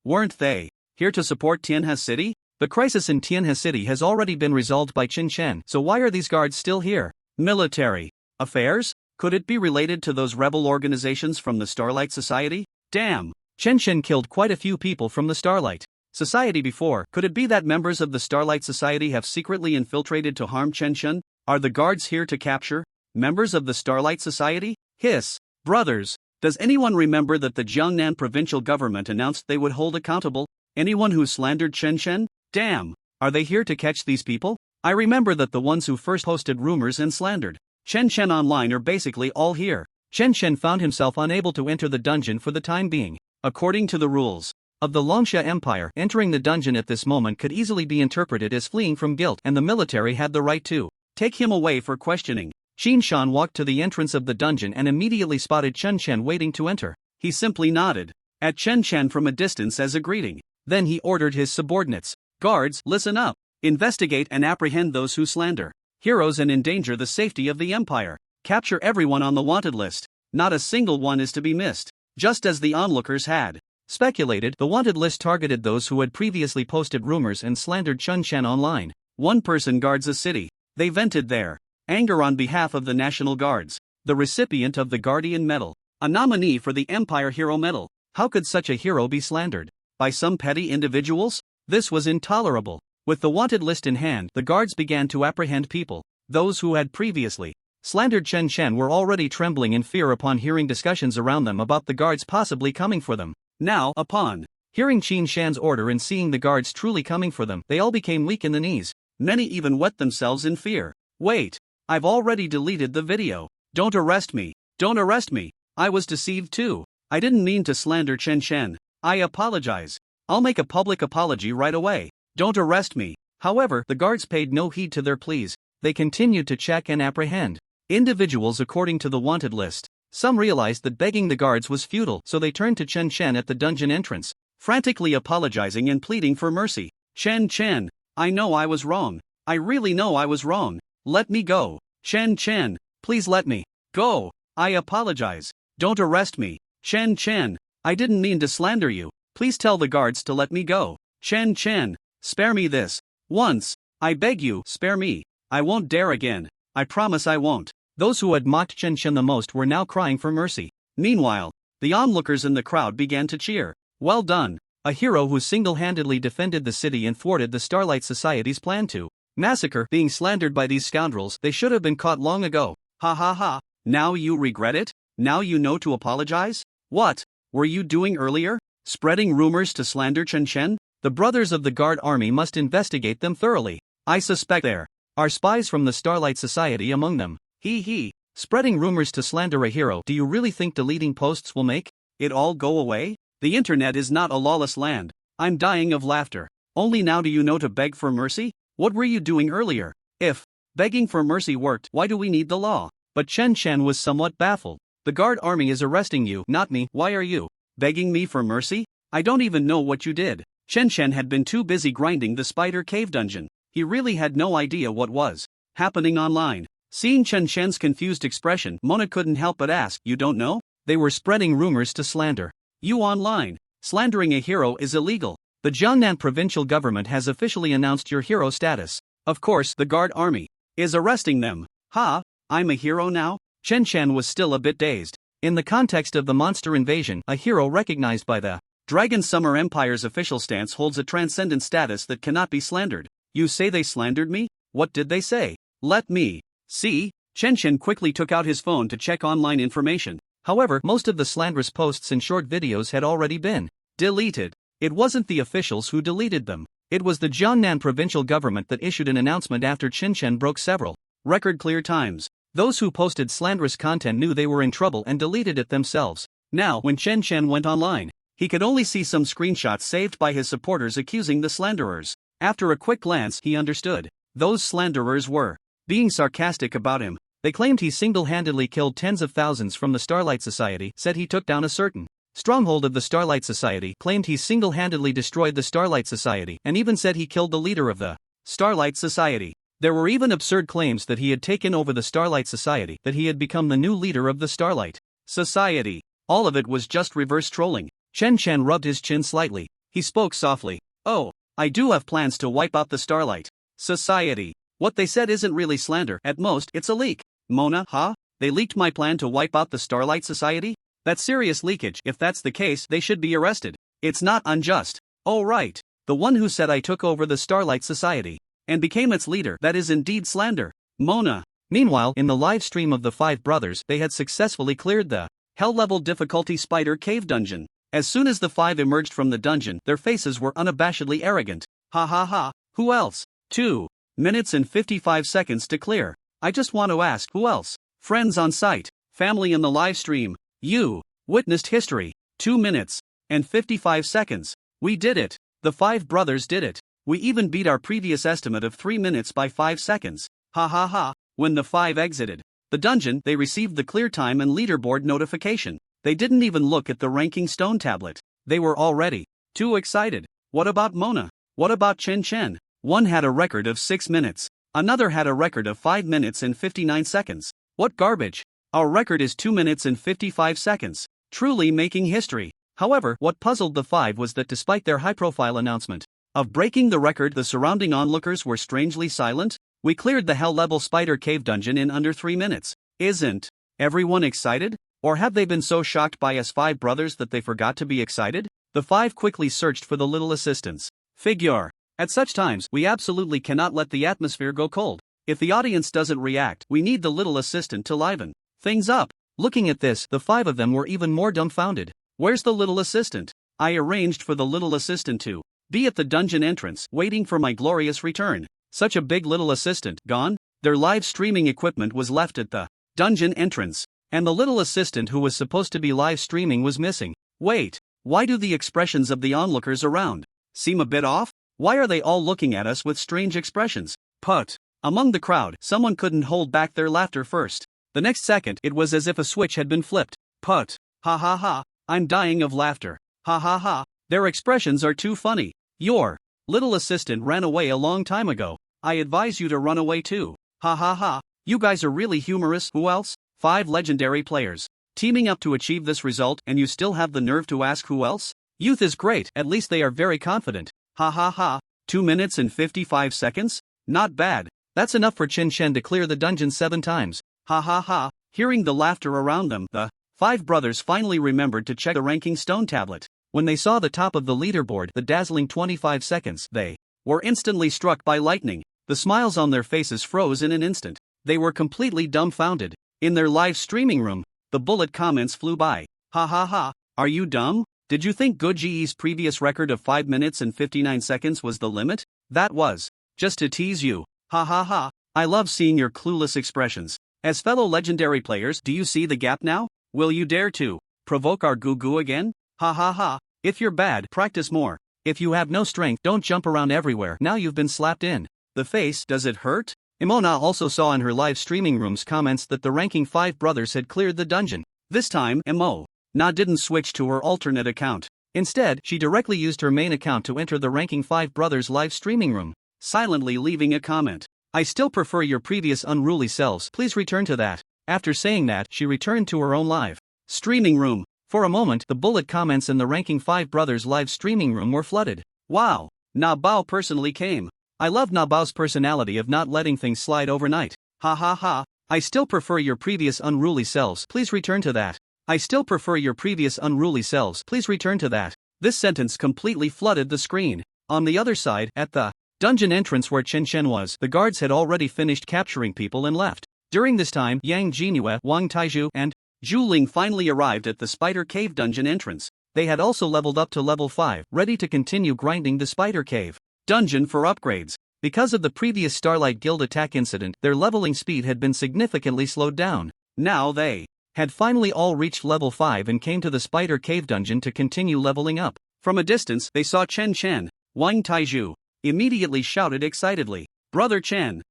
Weren't they here to support Tianhe City? The crisis in Tianhe City has already been resolved by Qin Chen, so why are these guards still here? Military affairs? Could it be related to those rebel organizations from the Starlight Society? Damn! Chen Chen killed quite a few people from the Starlight Society before. Could it be that members of the Starlight Society have secretly infiltrated to harm Chen Chen? Are the guards here to capture members of the Starlight Society? Hiss! Brothers, does anyone remember that the Jiangnan provincial government announced they would hold accountable anyone who slandered Chen Chen? Damn! Are they here to catch these people? I remember that the ones who first posted rumors and slandered Chen Chen online are basically all here. Chen Chen found himself unable to enter the dungeon for the time being. According to the rules of the Longsha Empire, entering the dungeon at this moment could easily be interpreted as fleeing from guilt, and the military had the right to take him away for questioning. Qin Shan walked to the entrance of the dungeon and immediately spotted Chen Chen waiting to enter. He simply nodded at Chen Chen from a distance as a greeting. Then he ordered his subordinates. Guards, listen up. Investigate and apprehend those who slander heroes and endanger the safety of the empire. Capture everyone on the wanted list. Not a single one is to be missed. Just as the onlookers had speculated, the wanted list targeted those who had previously posted rumors and slandered Chun Chen online. One person guards a city. They vented their anger on behalf of the National Guards, the recipient of the Guardian Medal, a nominee for the Empire Hero Medal. How could such a hero be slandered? By some petty individuals? This was intolerable. With the wanted list in hand, the guards began to apprehend people. Those who had previously slandered Chen Chen were already trembling in fear upon hearing discussions around them about the guards possibly coming for them. Now, upon hearing Qin Shan's order and seeing the guards truly coming for them, they all became weak in the knees. Many even wet themselves in fear. Wait, I've already deleted the video. Don't arrest me. Don't arrest me. I was deceived too. I didn't mean to slander Chen Chen. I apologize. I'll make a public apology right away. Don't arrest me. However, the guards paid no heed to their pleas. They continued to check and apprehend individuals according to the wanted list. Some realized that begging the guards was futile, so they turned to Chen Chen at the dungeon entrance, frantically apologizing and pleading for mercy. Chen Chen, I know I was wrong. I really know I was wrong. Let me go. Chen Chen, please let me go. I apologize. Don't arrest me. Chen Chen, I didn't mean to slander you. Please tell the guards to let me go. Chen Chen, spare me this once. I beg you, spare me. I won't dare again. I promise I won't. Those who had mocked Chen Chen the most were now crying for mercy. Meanwhile, the onlookers in the crowd began to cheer. Well done, a hero who single-handedly defended the city and thwarted the Starlight Society's plan to massacre. Being slandered by these scoundrels, they should have been caught long ago. Ha ha ha, now you regret it? Now you know to apologize? What were you doing earlier? Spreading rumors to slander Chen Chen? The brothers of the Guard Army must investigate them thoroughly. I suspect there are spies from the Starlight Society among them. He. Spreading rumors to slander a hero. Do you really think deleting posts will make it all go away? The internet is not a lawless land. I'm dying of laughter. Only now do you know to beg for mercy? What were you doing earlier? If begging for mercy worked, why do we need the law? But Chen Chen was somewhat baffled. The Guard Army is arresting you, not me. Why are you begging me for mercy? I don't even know what you did. Chen Chen had been too busy grinding the spider cave dungeon. He really had no idea what was happening online. Seeing Chen Chen's confused expression, Mona couldn't help but ask, you don't know? They were spreading rumors to slander you online. Slandering a hero is illegal. The Jiangnan provincial government has officially announced your hero status. Of course, the Guard Army is arresting them. Ha, I'm a hero now? Chen Chen was still a bit dazed. In the context of the monster invasion, a hero recognized by the Dragon Summer Empire's official stance holds a transcendent status that cannot be slandered. You say they slandered me? What did they say? Let me see. Chen Chen quickly took out his phone to check online information. However, most of the slanderous posts and short videos had already been deleted. It wasn't the officials who deleted them. It was the Jiangnan provincial government that issued an announcement after Chen Chen broke several record-clear times. Those who posted slanderous content knew they were in trouble and deleted it themselves. Now, when Chen Chen went online, he could only see some screenshots saved by his supporters accusing the slanderers. After a quick glance, he understood. Those slanderers were being sarcastic about him. They claimed he single-handedly killed tens of thousands from the Starlight Society, said he took down a certain stronghold of the Starlight Society, claimed he single-handedly destroyed the Starlight Society, and even said he killed the leader of the Starlight Society. There were even absurd claims that he had taken over the Starlight Society, that he had become the new leader of the Starlight Society. All of it was just reverse trolling. Chen Chen rubbed his chin slightly. He spoke softly. Oh, I do have plans to wipe out the Starlight Society. What they said isn't really slander, at most, it's a leak. Mona, huh? They leaked my plan to wipe out the Starlight Society? That's serious leakage. If that's the case, they should be arrested. It's not unjust. Oh right. The one who said I took over the Starlight Society and became its leader, that is indeed slander. Mona. Meanwhile, in the live stream of the five brothers, they had successfully cleared the hell-level difficulty spider cave dungeon. As soon as the five emerged from the dungeon, their faces were unabashedly arrogant. Ha ha ha, who else? 2 minutes and 55 seconds to clear. I just want to ask, who else? Friends on site, family in the live stream. You witnessed history. 2 minutes and 55 seconds. We did it. The five brothers did it. We even beat our previous estimate of 3 minutes by 5 seconds. Ha ha ha. When the five exited the dungeon, they received the clear time and leaderboard notification. They didn't even look at the ranking stone tablet. They were already too excited. What about Mona? What about Chen Chen? One had a record of 6 minutes. Another had a record of 5 minutes and 59 seconds. What garbage! Our record is 2 minutes and 55 seconds. Truly making history. However, what puzzled the five was that despite their high-profile announcement of breaking the record, the surrounding onlookers were strangely silent. We cleared the hell-level spider cave dungeon in under 3 minutes. Isn't everyone excited? Or have they been so shocked by us five brothers that they forgot to be excited? The five quickly searched for the little assistants. Figure. At such times, we absolutely cannot let the atmosphere go cold. If the audience doesn't react, we need the little assistant to liven things up. Looking at this, the five of them were even more dumbfounded. Where's the little assistant? I arranged for the little assistant to be at the dungeon entrance, waiting for my glorious return. Such a big little assistant, gone? Their live streaming equipment was left at the dungeon entrance, and the little assistant who was supposed to be live streaming was missing. Wait, why do the expressions of the onlookers around seem a bit off? Why are they all looking at us with strange expressions? Put. Among the crowd, someone couldn't hold back their laughter first. The next second, it was as if a switch had been flipped. Put. Ha ha ha, I'm dying of laughter. Ha ha ha, their expressions are too funny. Your little assistant ran away a long time ago. I advise you to run away too. Ha ha ha, you guys are really humorous. Who else? 5 legendary players teaming up to achieve this result, and you still have the nerve to ask who else? Youth is great, at least they are very confident. Ha ha ha, 2 minutes and 55 seconds? Not bad. That's enough for Chen Chen to clear the dungeon 7 times. Ha ha ha, hearing the laughter around them, the 5 brothers finally remembered to check the ranking stone tablet. When they saw the top of the leaderboard, the dazzling 25 seconds, they were instantly struck by lightning. The smiles on their faces froze in an instant. They were completely dumbfounded. In their live streaming room, the bullet comments flew by. Ha ha ha, are you dumb? Did you think Goji's previous record of 5 minutes and 59 seconds was the limit? That was just to tease you. Ha ha ha, I love seeing your clueless expressions. As fellow legendary players, do you see the gap now? Will you dare to provoke our Gugu again? Ha ha ha, if you're bad, practice more. If you have no strength, don't jump around everywhere. Now you've been slapped in the face. Does it hurt? Imona also saw in her live streaming room's comments that the ranking 5 brothers had cleared the dungeon. This time, Imona didn't switch to her alternate account. Instead, she directly used her main account to enter the ranking 5 brothers live streaming room, silently leaving a comment. I still prefer your previous unruly selves. Please return to that. After saying that, she returned to her own live streaming room. For a moment, the bullet comments in the ranking 5 brothers live streaming room were flooded. Wow, Na Bao personally came. I love Na Bao's personality of not letting things slide overnight. Ha ha ha, I still prefer your previous unruly selves. Please return to that. I still prefer your previous unruly selves. Please return to that. This sentence completely flooded the screen. On the other side, at the dungeon entrance where Chen Chen was, the guards had already finished capturing people and left. During this time, Yang Jinhue, Wang Taizhu, and Zhu Ling finally arrived at the Spider Cave dungeon entrance. They had also leveled up to level 5, ready to continue grinding the Spider Cave dungeon for upgrades. Because of the previous Starlight Guild attack incident, their leveling speed had been significantly slowed down. Now they had finally all reached level 5 and came to the Spider Cave dungeon to continue leveling up. From a distance, they saw Chen Chen. Wang Taizhu immediately shouted excitedly, Brother Chen,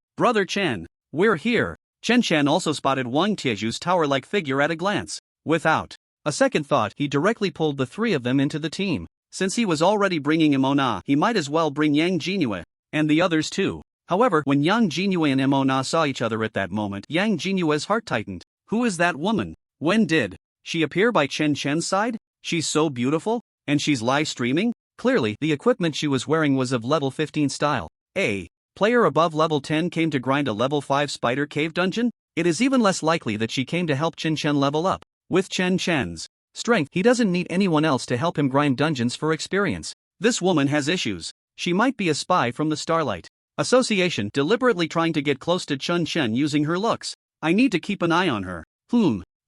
we're here. Chen Chen also spotted Wang Taizhu's tower-like figure at a glance. Without a second thought, he directly pulled the 3 of them into the team. Since he was already bringing Imona, he might as well bring Yang Jinhue and the others too. However, when Yang Jinhue and Imona saw each other at that moment, Yang Jinhue's heart tightened. Who is that woman? When did she appear by Chen Chen's side? She's so beautiful, and she's live streaming? Clearly, the equipment she was wearing was of level 15 style. A player above level 10 came to grind a level 5 Spider Cave dungeon? It is even less likely that she came to help Chen Chen level up. With Chen Chen's strength, he doesn't need anyone else to help him grind dungeons for experience. This woman has issues. She might be a spy from the Starlight Association, deliberately trying to get close to Chen Chen using her looks. I need to keep an eye on her.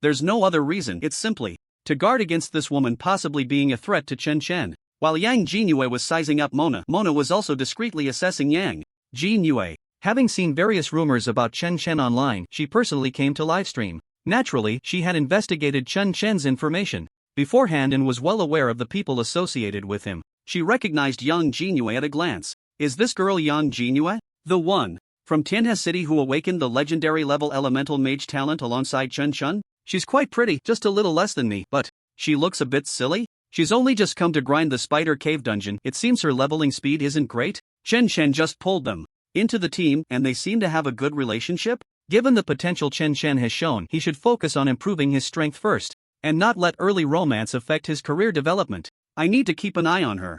There's no other reason. It's simply to guard against this woman possibly being a threat to Chen Chen. While Yang Jinhue was sizing up Mona was also discreetly assessing Yang Jinhue. Having seen various rumors about Chen Chen online, she personally came to livestream. Naturally, she had investigated Chen Chen's information beforehand and was well aware of the people associated with him. She recognized Yang Jinhue at a glance. Is this girl Yang Jinhue? The one from Tianhe City who awakened the legendary level elemental mage talent alongside Chen Chen? She's quite pretty, just a little less than me, but she looks a bit silly? She's only just come to grind the Spider Cave dungeon. It seems her leveling speed isn't great. Chen Chen just pulled them into the team and they seem to have a good relationship? Given the potential Chen Chen has shown, he should focus on improving his strength first, and not let early romance affect his career development. I need to keep an eye on her.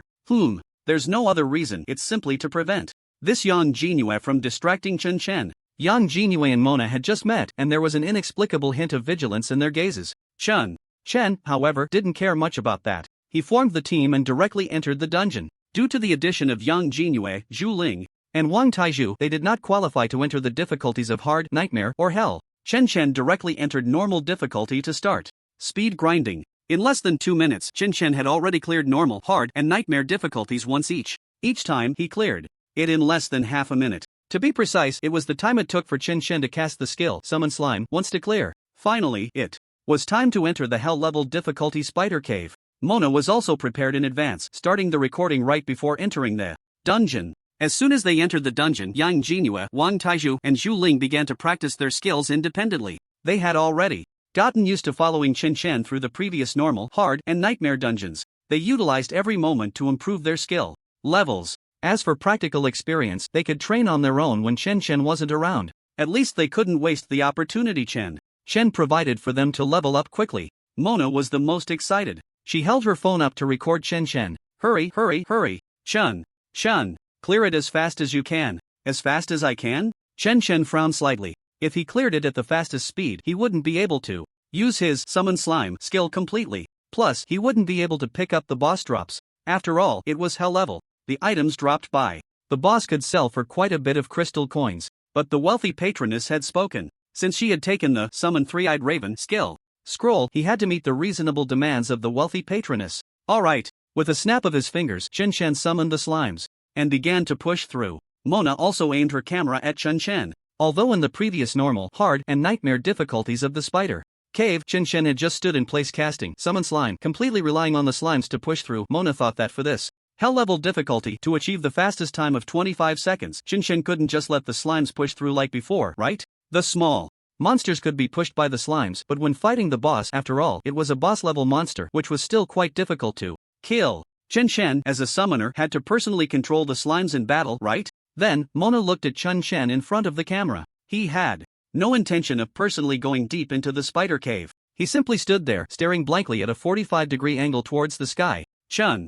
There's no other reason, it's simply to prevent this Yang Jinhue from distracting Chen Chen. Yang Jinhue and Mona had just met and there was an inexplicable hint of vigilance in their gazes. Chen, however, didn't care much about that. He formed the team and directly entered the dungeon. Due to the addition of Yang Jinhue, Zhu Ling, and Wang Taizhu, they did not qualify to enter the difficulties of hard, nightmare, or hell. Chen Chen directly entered normal difficulty to start. Speed grinding. In less than 2 minutes, Chen Chen had already cleared normal, hard, and nightmare difficulties once each. Each time, he cleared it in less than half a minute. To be precise, it was the time it took for Chen Chen to cast the skill Summon Slime once to clear. Finally, it was time to enter the hell-level difficulty spider cave. Mona was also prepared in advance, starting the recording right before entering the dungeon. As soon as they entered the dungeon, Yang Jinhue, Wang Taizhu, and Zhu Ling began to practice their skills independently. They had already gotten used to following Chen Chen through the previous normal, hard, and nightmare dungeons. They utilized every moment to improve their skill levels. As for practical experience, they could train on their own when Chen Chen wasn't around. At least they couldn't waste the opportunity Chen provided for them to level up quickly. Mona was the most excited. She held her phone up to record Chen Chen. Hurry, hurry, hurry. Chen, clear it as fast as you can. As fast as I can? Chen Chen frowned slightly. If he cleared it at the fastest speed, he wouldn't be able to use his Summon Slime skill completely. Plus, he wouldn't be able to pick up the boss drops. After all, it was hell level. The items dropped by the boss could sell for quite a bit of crystal coins. But the wealthy patroness had spoken. Since she had taken the Summon Three-Eyed Raven skill scroll, he had to meet the reasonable demands of the wealthy patroness. Alright. With a snap of his fingers, Chen Chen summoned the slimes and began to push through. Mona also aimed her camera at Chen Chen. Although in the previous normal, hard, and nightmare difficulties of the spider cave, Chen Chen had just stood in place casting Summon Slime, completely relying on the slimes to push through. Mona thought that for this hell level difficulty to achieve the fastest time of 25 seconds, Chen Chen couldn't just let the slimes push through like before, right? The small monsters could be pushed by the slimes, but when fighting the boss, after all, it was a boss level monster which was still quite difficult to kill. Chen Chen, as a summoner, had to personally control the slimes in battle, right? Then, Mona looked at Chen Chen in front of the camera. He had no intention of personally going deep into the spider cave. He simply stood there, staring blankly at a 45-degree angle towards the sky. Chen,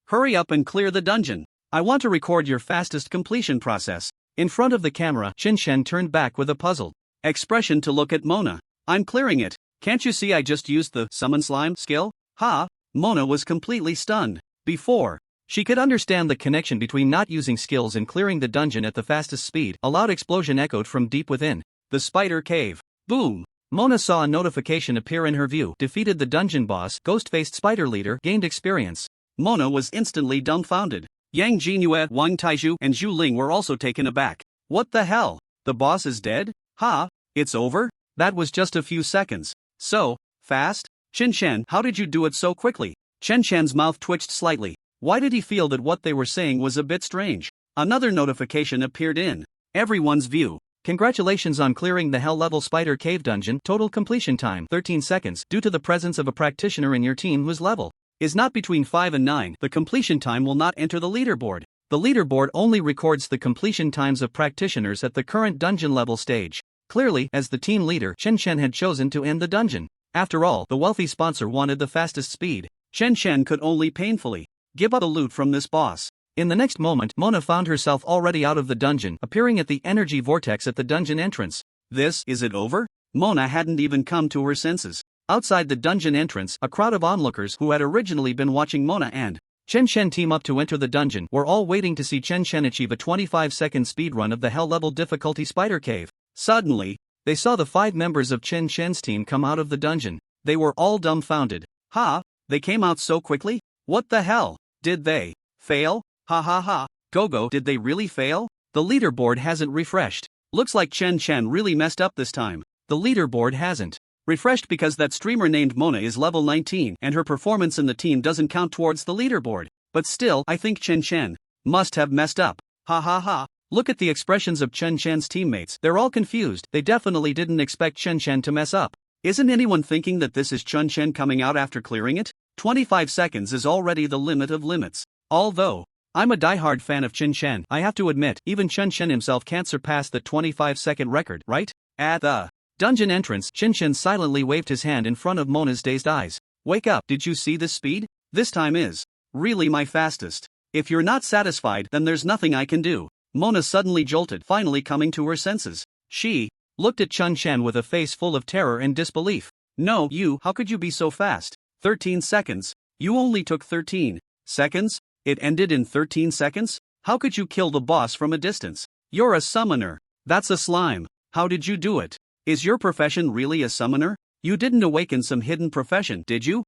hurry up and clear the dungeon. I want to record your fastest completion process. In front of the camera, Chen Chen turned back with a puzzled expression to look at Mona. I'm clearing it. Can't you see I just used the Summon Slime skill? Ha! Mona was completely stunned. Before she could understand the connection between not using skills and clearing the dungeon at the fastest speed, a loud explosion echoed from deep within the spider cave. Boom! Mona saw a notification appear in her view. Defeated the dungeon boss, ghost-faced spider leader, gained experience. Mona was instantly dumbfounded. Yang Jinhue, Wang Taizhu, and Zhu Ling were also taken aback. What the hell? The boss is dead? Ha! It's over? That was just a few seconds. So fast? Chen Chen, how did you do it so quickly? Chen Chen's mouth twitched slightly. Why did he feel that what they were saying was a bit strange? Another notification appeared in everyone's view. Congratulations on clearing the hell-level spider cave dungeon. Total completion time 13 seconds. Due to the presence of a practitioner in your team whose level is not between 5 and 9, the completion time will not enter the leaderboard. The leaderboard only records the completion times of practitioners at the current dungeon level stage. Clearly, as the team leader, Chen Chen had chosen to end the dungeon. After all, the wealthy sponsor wanted the fastest speed. Chen Chen could only painfully give up the loot from this boss. In the next moment, Mona found herself already out of the dungeon, appearing at the energy vortex at the dungeon entrance. Is it over? Mona hadn't even come to her senses. Outside the dungeon entrance, a crowd of onlookers who had originally been watching Mona and Chen Chen team up to enter the dungeon were all waiting to see Chen Chen achieve a 25-second speedrun of the hell-level difficulty spider cave. Suddenly, they saw the 5 members of Chen Chen's team come out of the dungeon. They were all dumbfounded. Ha! They came out so quickly? What the hell? Did they fail? Ha ha ha. Gogo, did they really fail? The leaderboard hasn't refreshed. Looks like Chen Chen really messed up this time. The leaderboard hasn't refreshed because that streamer named Mona is level 19 and her performance in the team doesn't count towards the leaderboard. But still, I think Chen Chen must have messed up. Ha ha ha. Look at the expressions of Chen Chen's teammates. They're all confused. They definitely didn't expect Chen Chen to mess up. Isn't anyone thinking that this is Chen Chen coming out after clearing it? 25 seconds is already the limit of limits. Although I'm a diehard fan of Chen Chen. I have to admit, even Chen Chen himself can't surpass the 25-second record, right? At the dungeon entrance, Chen Chen silently waved his hand in front of Mona's dazed eyes. Wake up, did you see this speed? This time is really my fastest. If you're not satisfied, then there's nothing I can do. Mona suddenly jolted, finally coming to her senses. She looked at Chen Chen with a face full of terror and disbelief. No, how could you be so fast? 13 seconds. You only took 13 seconds? It ended in 13 seconds? How could you kill the boss from a distance? You're a summoner. That's a slime. How did you do it? Is your profession really a summoner? You didn't awaken some hidden profession, did you?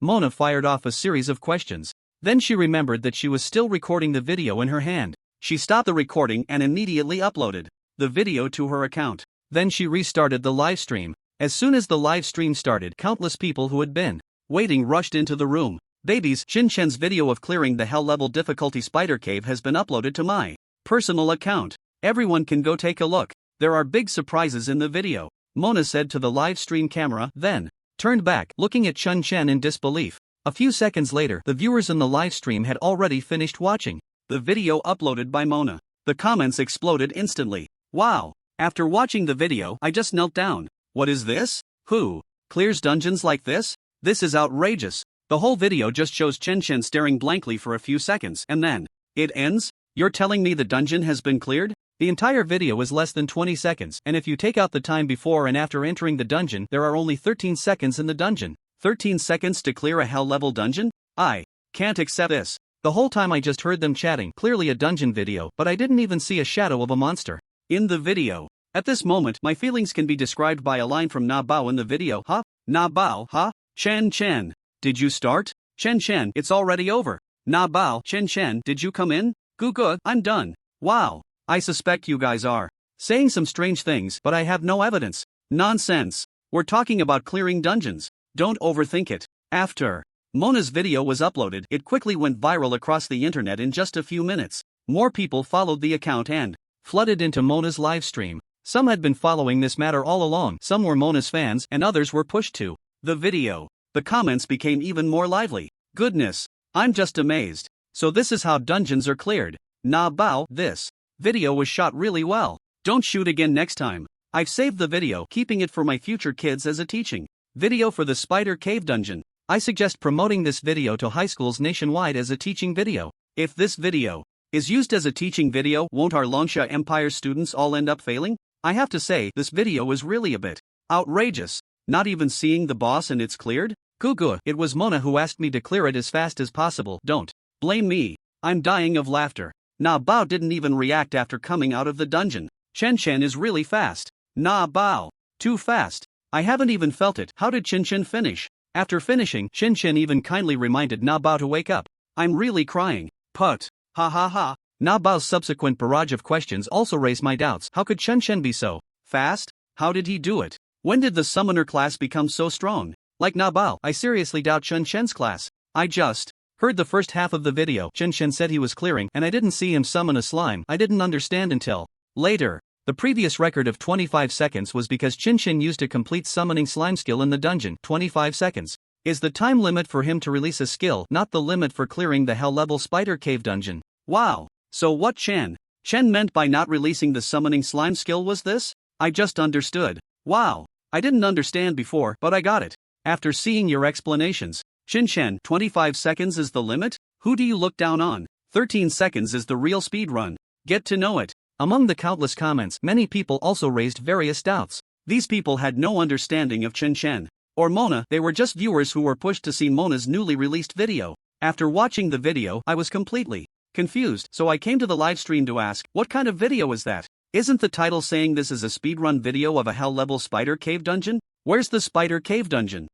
Mona fired off a series of questions. Then she remembered that she was still recording the video in her hand. She stopped the recording and immediately uploaded the video to her account. Then she restarted the live stream. As soon as the live stream started, countless people who had been waiting rushed into the room. Babies, Chen Chen's video of clearing the hell level difficulty spider cave has been uploaded to my personal account. Everyone can go take a look. There are big surprises in the video, Mona said to the live stream camera, then turned back, looking at Chen Chen in disbelief. A few seconds later, the viewers in the live stream had already finished watching the video uploaded by Mona. The comments exploded instantly. Wow! After watching the video, I just knelt down. What is this? Who clears dungeons like this? This is outrageous. The whole video just shows Chen Chen staring blankly for a few seconds, and then it ends? You're telling me the dungeon has been cleared? The entire video is less than 20 seconds, and if you take out the time before and after entering the dungeon, there are only 13 seconds in the dungeon. 13 seconds to clear a hell-level dungeon? I can't accept this. The whole time I just heard them chatting, clearly a dungeon video, but I didn't even see a shadow of a monster in the video. At this moment, my feelings can be described by a line from Na Bao in the video. Huh? Na Bao, huh? Chen Chen. Did you start? Chen Chen, it's already over. Na Bao, Chen Chen, did you come in? Good, I'm done. Wow. I suspect you guys are saying some strange things, but I have no evidence. Nonsense. We're talking about clearing dungeons. Don't overthink it. After Mona's video was uploaded, it quickly went viral across the internet in just a few minutes. More people followed the account and flooded into Mona's live stream. Some had been following this matter all along, some were Mona's fans, and others were pushed to the video. The comments became even more lively. Goodness, I'm just amazed. So this is how dungeons are cleared. Na Bao, this video was shot really well. Don't shoot again next time. I've saved the video, keeping it for my future kids as a teaching video for the Spider Cave Dungeon. I suggest promoting this video to high schools nationwide as a teaching video. If this video is used as a teaching video, won't our Longsha Empire students all end up failing? I have to say, this video is really a bit outrageous. Not even seeing the boss and it's cleared? It was Mona who asked me to clear it as fast as possible. Don't blame me. I'm dying of laughter. Na Bao didn't even react after coming out of the dungeon. Chen Chen is really fast. Na Bao. Too fast. I haven't even felt it. How did Chen Chen finish? After finishing, Chen Chen even kindly reminded Na Bao to wake up. I'm really crying. Put. Ha ha ha. Na Bao's subsequent barrage of questions also raised my doubts. How could Chen Chen be so fast? How did he do it? When did the summoner class become so strong? Like Na Bao, I seriously doubt Chen Chen's class. I just heard the first half of the video. Chen Chen said he was clearing, and I didn't see him summon a slime. I didn't understand until later. The previous record of 25 seconds was because Chen Chen used a complete summoning slime skill in the dungeon. 25 seconds is the time limit for him to release a skill, not the limit for clearing the hell-level spider cave dungeon. Wow. So what Chen meant by not releasing the summoning slime skill was this? I just understood. Wow. I didn't understand before, but I got it. After seeing your explanations. Chen, 25 seconds is the limit? Who do you look down on? 13 seconds is the real speed run. Get to know it. Among the countless comments, many people also raised various doubts. These people had no understanding of Chen or Mona, they were just viewers who were pushed to see Mona's newly released video. After watching the video, I was completely confused, so I came to the live stream to ask, what kind of video is that? Isn't the title saying this is a speedrun video of a hell-level spider cave dungeon? Where's the spider cave dungeon?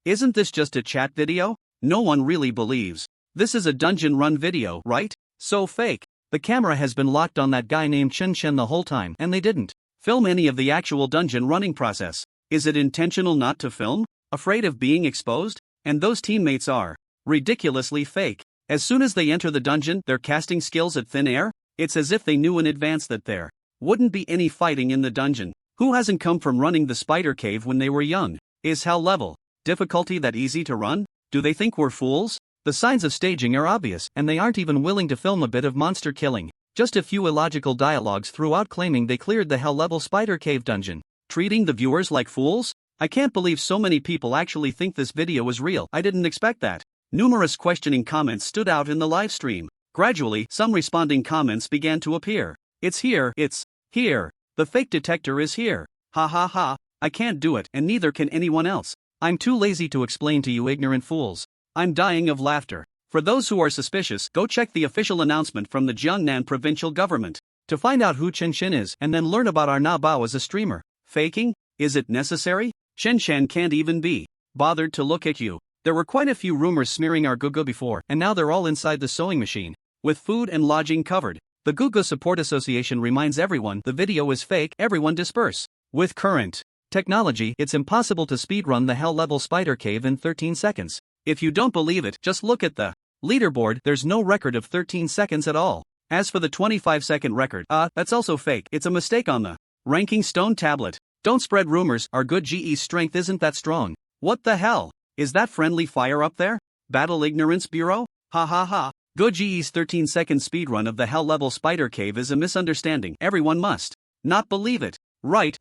Isn't this just a chat video? No one really believes. This is a dungeon run video, right? So fake. The camera has been locked on that guy named Chen the whole time, and they didn't film any of the actual dungeon running process. Is it intentional not to film? Afraid of being exposed? And those teammates are ridiculously fake. As soon as they enter the dungeon, they're casting skills at thin air. It's as if they knew in advance that there wouldn't be any fighting in the dungeon. Who hasn't come from running the spider cave when they were young? Is hell level difficulty that easy to run? Do they think we're fools? The signs of staging are obvious, and they aren't even willing to film a bit of monster killing. Just a few illogical dialogues throughout claiming they cleared the hell-level spider cave dungeon. Treating the viewers like fools? I can't believe so many people actually think this video was real. I didn't expect that. Numerous questioning comments stood out in the live stream. Gradually, some responding comments began to appear. It's here, it's here. The fake detector is here. Ha ha ha, I can't do it, and neither can anyone else. I'm too lazy to explain to you ignorant fools. I'm dying of laughter. For those who are suspicious, go check the official announcement from the Jiangnan provincial government to find out who Chen Chen is and then learn about our Na Bao as a streamer. Faking? Is it necessary? Chen Chen can't even be bothered to look at you. There were quite a few rumors smearing our Gugu before, and now they're all inside the sewing machine, with food and lodging covered. The Gugu Support Association reminds everyone the video is fake. Everyone disperse. With current technology, it's impossible to speedrun the hell-level spider cave in 13 seconds. If you don't believe it, just look at the leaderboard. There's no record of 13 seconds at all. As for the 25-second record, that's also fake. It's a mistake on the ranking stone tablet. Don't spread rumors. Our good GE's strength isn't that strong. What the hell? Is that friendly fire up there? Battle Ignorance Bureau? Ha ha ha. Good GE's 13-second speedrun of the hell-level spider cave is a misunderstanding. Everyone must not believe it. Right.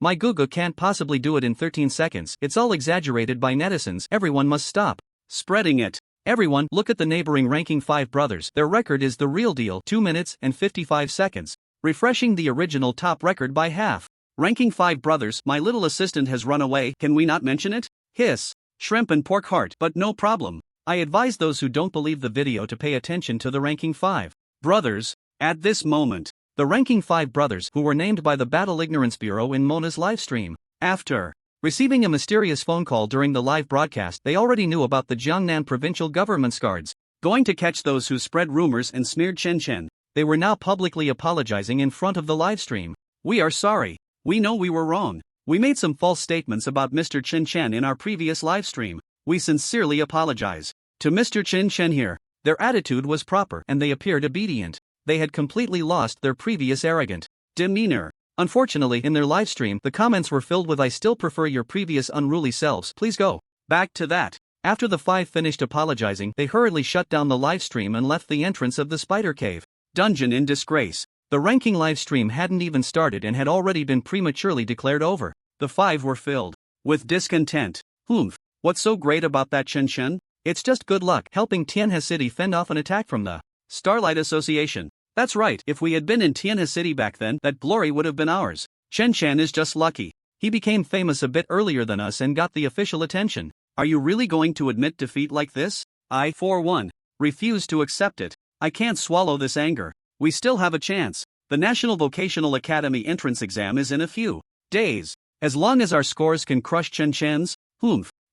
My Gugu can't possibly do it in 13 seconds. It's all exaggerated by netizens. Everyone must stop spreading it. Everyone, look at the neighboring ranking 5 brothers. Their record is the real deal, 2 minutes and 55 seconds. Refreshing the original top record by half. Ranking 5 brothers, my little assistant has run away. Can we not mention it? Hiss. Shrimp and pork heart, but no problem. I advise those who don't believe the video to pay attention to the ranking 5 brothers. At this moment, the ranking 5 brothers who were named by the Battle Ignorance Bureau in Mona's livestream. After receiving a mysterious phone call during the live broadcast, they already knew about the Jiangnan provincial government's guards going to catch those who spread rumors and smeared Chen Chen. They were now publicly apologizing in front of the livestream. We are sorry. We know we were wrong. We made some false statements about Mr. Chen Chen in our previous livestream. We sincerely apologize. To Mr. Chen Chen here, their attitude was proper and they appeared obedient. They had completely lost their previous arrogant demeanor. Unfortunately, in their livestream, the comments were filled with "I still prefer your previous unruly selves. Please go back to that." After the 5 finished apologizing, they hurriedly shut down the livestream and left the entrance of the spider cave dungeon in disgrace. The ranking livestream hadn't even started and had already been prematurely declared over. The 5 were filled with discontent. What's so great about that Chen Chen? It's just good luck helping Tianhe City fend off an attack from the Starlight Association. That's right, if we had been in Tianhe City back then, that glory would have been ours. Chen Chen is just lucky. He became famous a bit earlier than us and got the official attention. Are you really going to admit defeat like this? I, for one, refuse to accept it. I can't swallow this anger. We still have a chance. The National Vocational Academy entrance exam is in a few days. As long as our scores can crush Chen Chen's,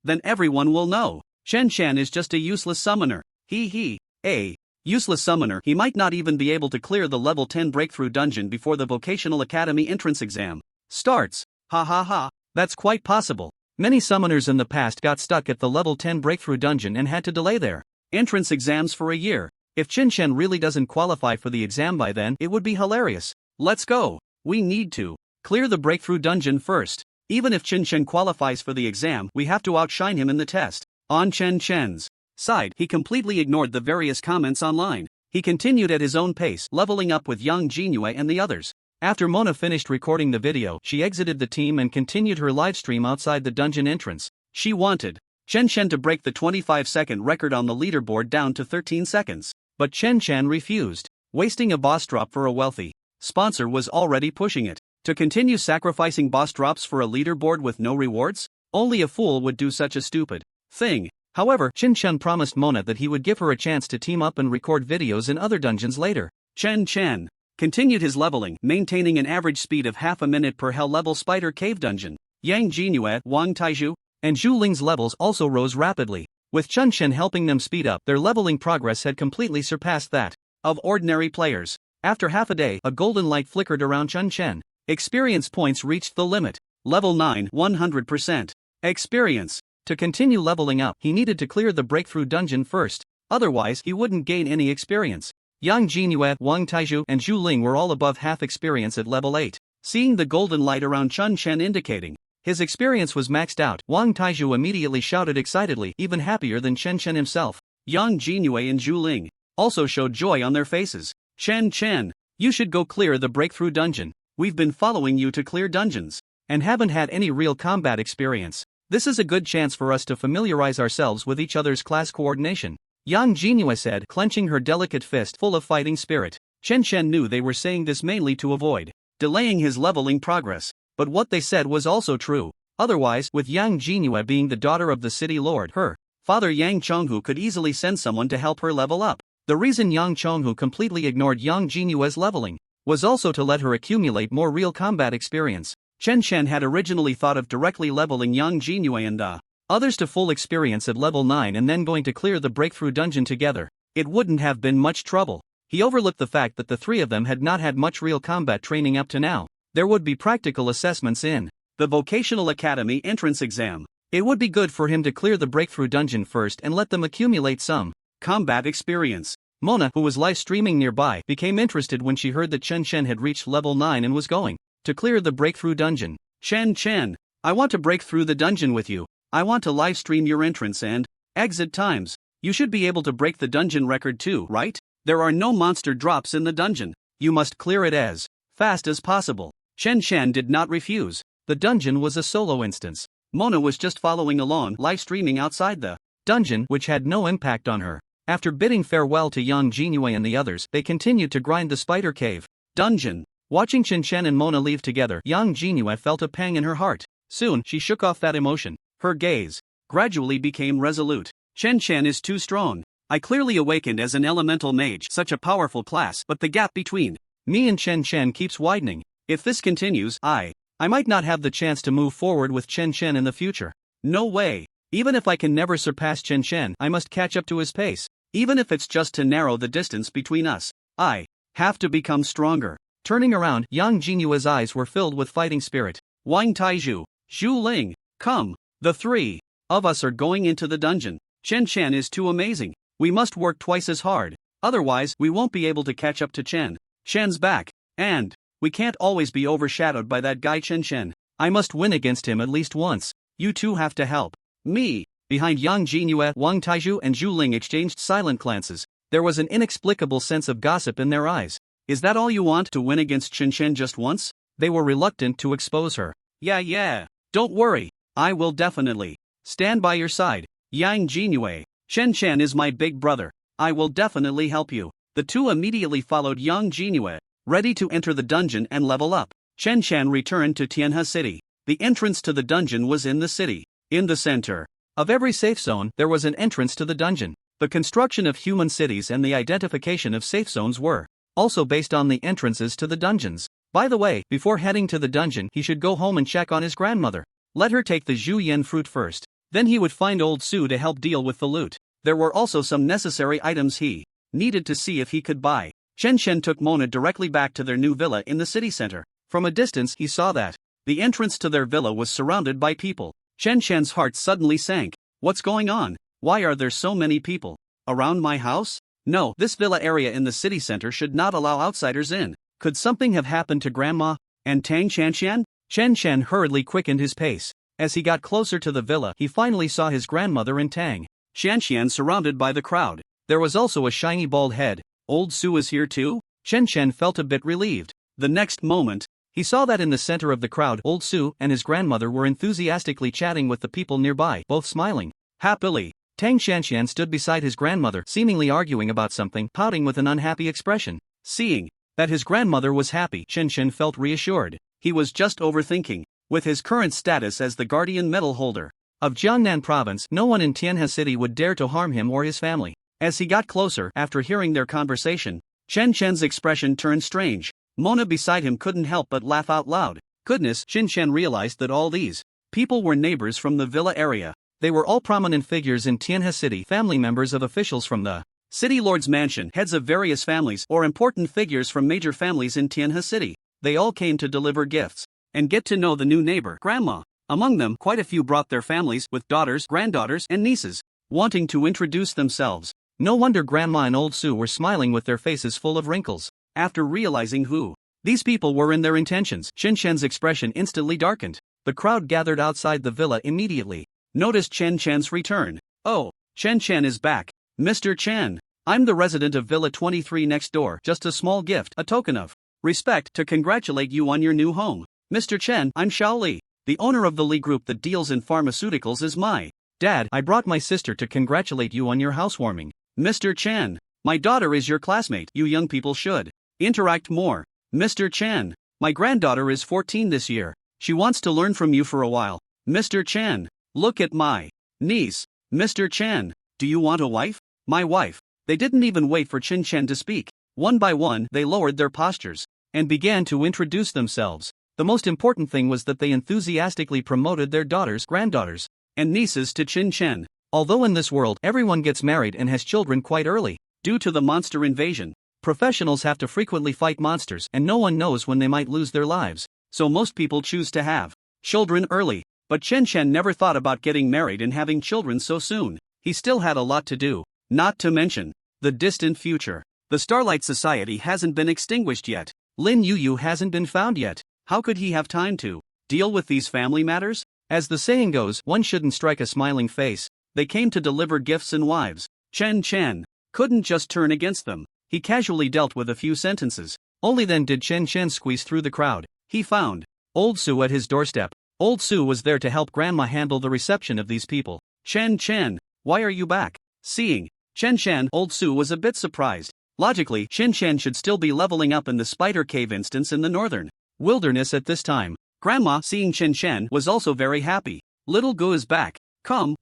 then everyone will know. Chen Chen is just a useless summoner. A useless summoner. He might not even be able to clear the level 10 breakthrough dungeon before the Vocational Academy entrance exam starts. Ha ha ha. That's quite possible. Many summoners in the past got stuck at the level 10 breakthrough dungeon and had to delay their entrance exams for a year. If Chen Chen really doesn't qualify for the exam by then, it would be hilarious. Let's go. We need to clear the breakthrough dungeon first. Even if Chen Chen qualifies for the exam, we have to outshine him in the test. On Chen Chen's side, he completely ignored the various comments online. He continued at his own pace, leveling up with Yang Jingyue and the others. After Mona finished recording the video, she exited the team and continued her livestream outside the dungeon entrance. She wanted Chen Chen to break the 25-second record on the leaderboard down to 13 seconds. But Chen Chen refused. Wasting a boss drop for a wealthy sponsor was already pushing it. To continue sacrificing boss drops for a leaderboard with no rewards? Only a fool would do such a stupid thing. However, Chen Chen promised Mona that he would give her a chance to team up and record videos in other dungeons later. Chen Chen continued his leveling, maintaining an average speed of half a minute per hell-level spider cave dungeon. Yang Jinyue, Wang Taizhu, and Zhu Ling's levels also rose rapidly. With Chen Chen helping them speed up, their leveling progress had completely surpassed that of ordinary players. After half a day, a golden light flickered around Chen Chen. Experience points reached the limit. Level 9, 100%. Experience. To continue leveling up, he needed to clear the breakthrough dungeon first. Otherwise, he wouldn't gain any experience. Yang Jinyue, Wang Taizhu, and Zhu Ling were all above half experience at level 8. Seeing the golden light around Chen Chen indicating his experience was maxed out, Wang Taizhu immediately shouted excitedly, even happier than Chen Chen himself. Yang Jinue and Zhu Ling also showed joy on their faces. Chen, you should go clear the breakthrough dungeon. We've been following you to clear dungeons and haven't had any real combat experience. This is a good chance for us to familiarize ourselves with each other's class coordination, Yang Jinue said, clenching her delicate fist full of fighting spirit. Chen knew they were saying this mainly to avoid delaying his leveling progress, but what they said was also true. Otherwise, with Yang Jinue being the daughter of the city lord, her father Yang Chonghu could easily send someone to help her level up. The reason Yang Chonghu completely ignored Yang Jinue's leveling was also to let her accumulate more real combat experience. Chen had originally thought of directly leveling Yang Jinue and others to full experience at level 9 and then going to clear the breakthrough dungeon together. It wouldn't have been much trouble. He overlooked the fact that the three of them had not had much real combat training up to now. There would be practical assessments in the Vocational Academy entrance exam. It would be good for him to clear the breakthrough dungeon first and let them accumulate some combat experience. Mona, who was live streaming nearby, became interested when she heard that Chen had reached level 9 and was going to clear the breakthrough dungeon. Chen, I want to break through the dungeon with you. I want to live stream your entrance and exit times. You should be able to break the dungeon record too, right? There are no monster drops in the dungeon. You must clear it as fast as possible. Chen did not refuse. The dungeon was a solo instance. Mona was just following along, live streaming outside the dungeon, which had no impact on her. After bidding farewell to Yang Jinue and the others, they continued to grind the spider cave dungeon. Watching Chen and Mona leave together, Yang Jinue felt a pang in her heart. Soon, she shook off that emotion. Her gaze gradually became resolute. Chen is too strong. I clearly awakened as an elemental mage, such a powerful class, but the gap between me and Chen keeps widening. If this continues, I might not have the chance to move forward with Chen in the future. No way. Even if I can never surpass Chen, I must catch up to his pace. Even if it's just to narrow the distance between us, I have to become stronger. Turning around, Yang Jinue's eyes were filled with fighting spirit. Wang Taizhu, Zhu Ling, come. The three of us are going into the dungeon. Chen is too amazing. We must work twice as hard. Otherwise, we won't be able to catch up to Chen. Shen's back. And we can't always be overshadowed by that guy Chen. I must win against him at least once. You two have to help me. Behind Yang Jinue, Wang Taizhu and Zhu Ling exchanged silent glances. There was an inexplicable sense of gossip in their eyes. Is that all you want, to win against Chen just once? They were reluctant to expose her. Yeah. Don't worry. I will definitely stand by your side. Yang Jinue. Chen is my big brother. I will definitely help you. The two immediately followed Yang Jinue, ready to enter the dungeon and level up. Chen returned to Tianhe City. The entrance to the dungeon was in the city. In the center of every safe zone, there was an entrance to the dungeon. The construction of human cities and the identification of safe zones were also based on the entrances to the dungeons. By the way, before heading to the dungeon, he should go home and check on his grandmother. Let her take the Zhu Yen fruit first. Then he would find old Su to help deal with the loot. There were also some necessary items he needed to see if he could buy. Chen took Mona directly back to their new villa in the city center. From a distance, he saw that the entrance to their villa was surrounded by people. Chen heart suddenly sank. What's going on? Why are there so many people around my house? No, this villa area in the city center should not allow outsiders in. Could something have happened to Grandma and Tang Chen? Chen hurriedly quickened his pace. As he got closer to the villa, he finally saw his grandmother and Tang Xian surrounded by the crowd. There was also a shiny bald head. Old Su is here too? Chen felt a bit relieved. The next moment, he saw that in the center of the crowd, old Su and his grandmother were enthusiastically chatting with the people nearby, both smiling happily. Tang Xian stood beside his grandmother, seemingly arguing about something, pouting with an unhappy expression. Seeing that his grandmother was happy, Chen felt reassured. He was just overthinking. With his current status as the guardian medal holder of Jiangnan province, no one in Tianhe City would dare to harm him or his family. As he got closer, after hearing their conversation, Chen's expression turned strange. Mona beside him couldn't help but laugh out loud. Goodness, Chen realized that all these people were neighbors from the villa area. They were all prominent figures in Tianhe City, family members of officials from the city lord's mansion, heads of various families, or important figures from major families in Tianhe City. They all came to deliver gifts and get to know the new neighbor, Grandma. Among them, quite a few brought their families, with daughters, granddaughters, and nieces, wanting to introduce themselves. No wonder Grandma and old Su were smiling with their faces full of wrinkles. After realizing who these people were and their intentions, Chen's expression instantly darkened. The crowd gathered outside the villa immediately noticed Chen's return. Oh, Chen is back. Mr. Chan. I'm the resident of Villa 23 next door. Just a small gift, a token of respect to congratulate you on your new home. Mr. Chen, I'm Xiaoli. The owner of the Li Group that deals in pharmaceuticals is my dad. I brought my sister to congratulate you on your housewarming. Mr. Chen, my daughter is your classmate. You young people should interact more. Mr. Chen, my granddaughter is 14 this year. She wants to learn from you for a while. Mr. Chen, look at my niece. Mr. Chen, do you want a wife? My wife. They didn't even wait for Chin Chen to speak. One by one, they lowered their postures and began to introduce themselves. The most important thing was that they enthusiastically promoted their daughters, granddaughters, and nieces to Chin Chen. Although in this world everyone gets married and has children quite early, due to the monster invasion, professionals have to frequently fight monsters and no one knows when they might lose their lives, so most people choose to have children early. But Chen Chen never thought about getting married and having children so soon. He still had a lot to do, not to mention the distant future. The Starlight Society hasn't been extinguished yet. Lin Yu hasn't been found yet. How could he have time to deal with these family matters? As the saying goes, one shouldn't strike a smiling face. They came to deliver gifts and wives. Chen Chen couldn't just turn against them. He casually dealt with a few sentences. Only then did Chen Chen squeeze through the crowd. He found Old Su at his doorstep. Old Su was there to help Grandma handle the reception of these people. Chen Chen, why are you back? Seeing Chen Chen, Old Su was a bit surprised. Logically, Chen Chen should still be leveling up in the Spider Cave instance in the northern wilderness at this time. Grandma, seeing Chen Chen, was also very happy. Little Gu is back. Come.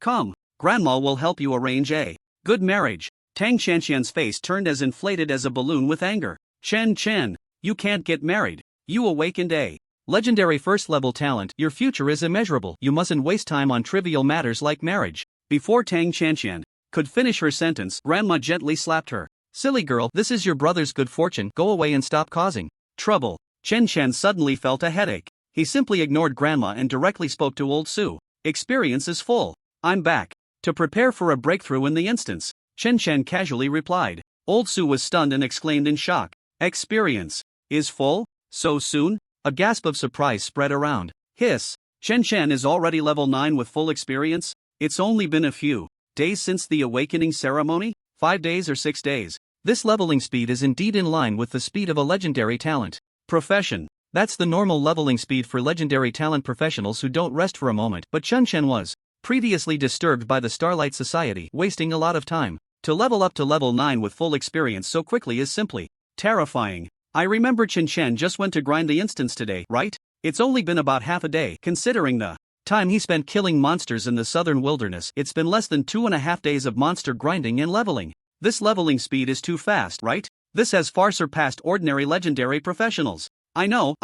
Grandma will help you arrange a good marriage. Tang Xianxian's face turned as inflated as a balloon with anger. Chen Chen, you can't get married. You awakened a legendary first-level talent. Your future is immeasurable. You mustn't waste time on trivial matters like marriage. Before Tang Xianxian could finish her sentence, Grandma gently slapped her. Silly girl, this is your brother's good fortune. Go away and stop causing trouble. Chen Chen suddenly felt a headache. He simply ignored Grandma and directly spoke to Old Su. Experience is full. I'm back to prepare for a breakthrough in the instance. Chen Chen casually replied. Old Su was stunned and exclaimed in shock. Experience is full? So soon? A gasp of surprise spread around. Hiss. Chen Chen is already level 9 with full experience? It's only been a few days since the awakening ceremony? 5 days or 6 days? This leveling speed is indeed in line with the speed of a legendary talent. Profession. That's the normal leveling speed for legendary talent professionals who don't rest for a moment. But Chen Chen was previously disturbed by the Starlight Society, wasting a lot of time. To level up to level 9 with full experience so quickly is simply terrifying. I remember Chen Chen just went to grind the instance today, right? It's only been about half a day. Considering the time he spent killing monsters in the southern wilderness, it's been less than 2.5 days of monster grinding and leveling. This leveling speed is too fast, right? This has far surpassed ordinary legendary professionals. I know.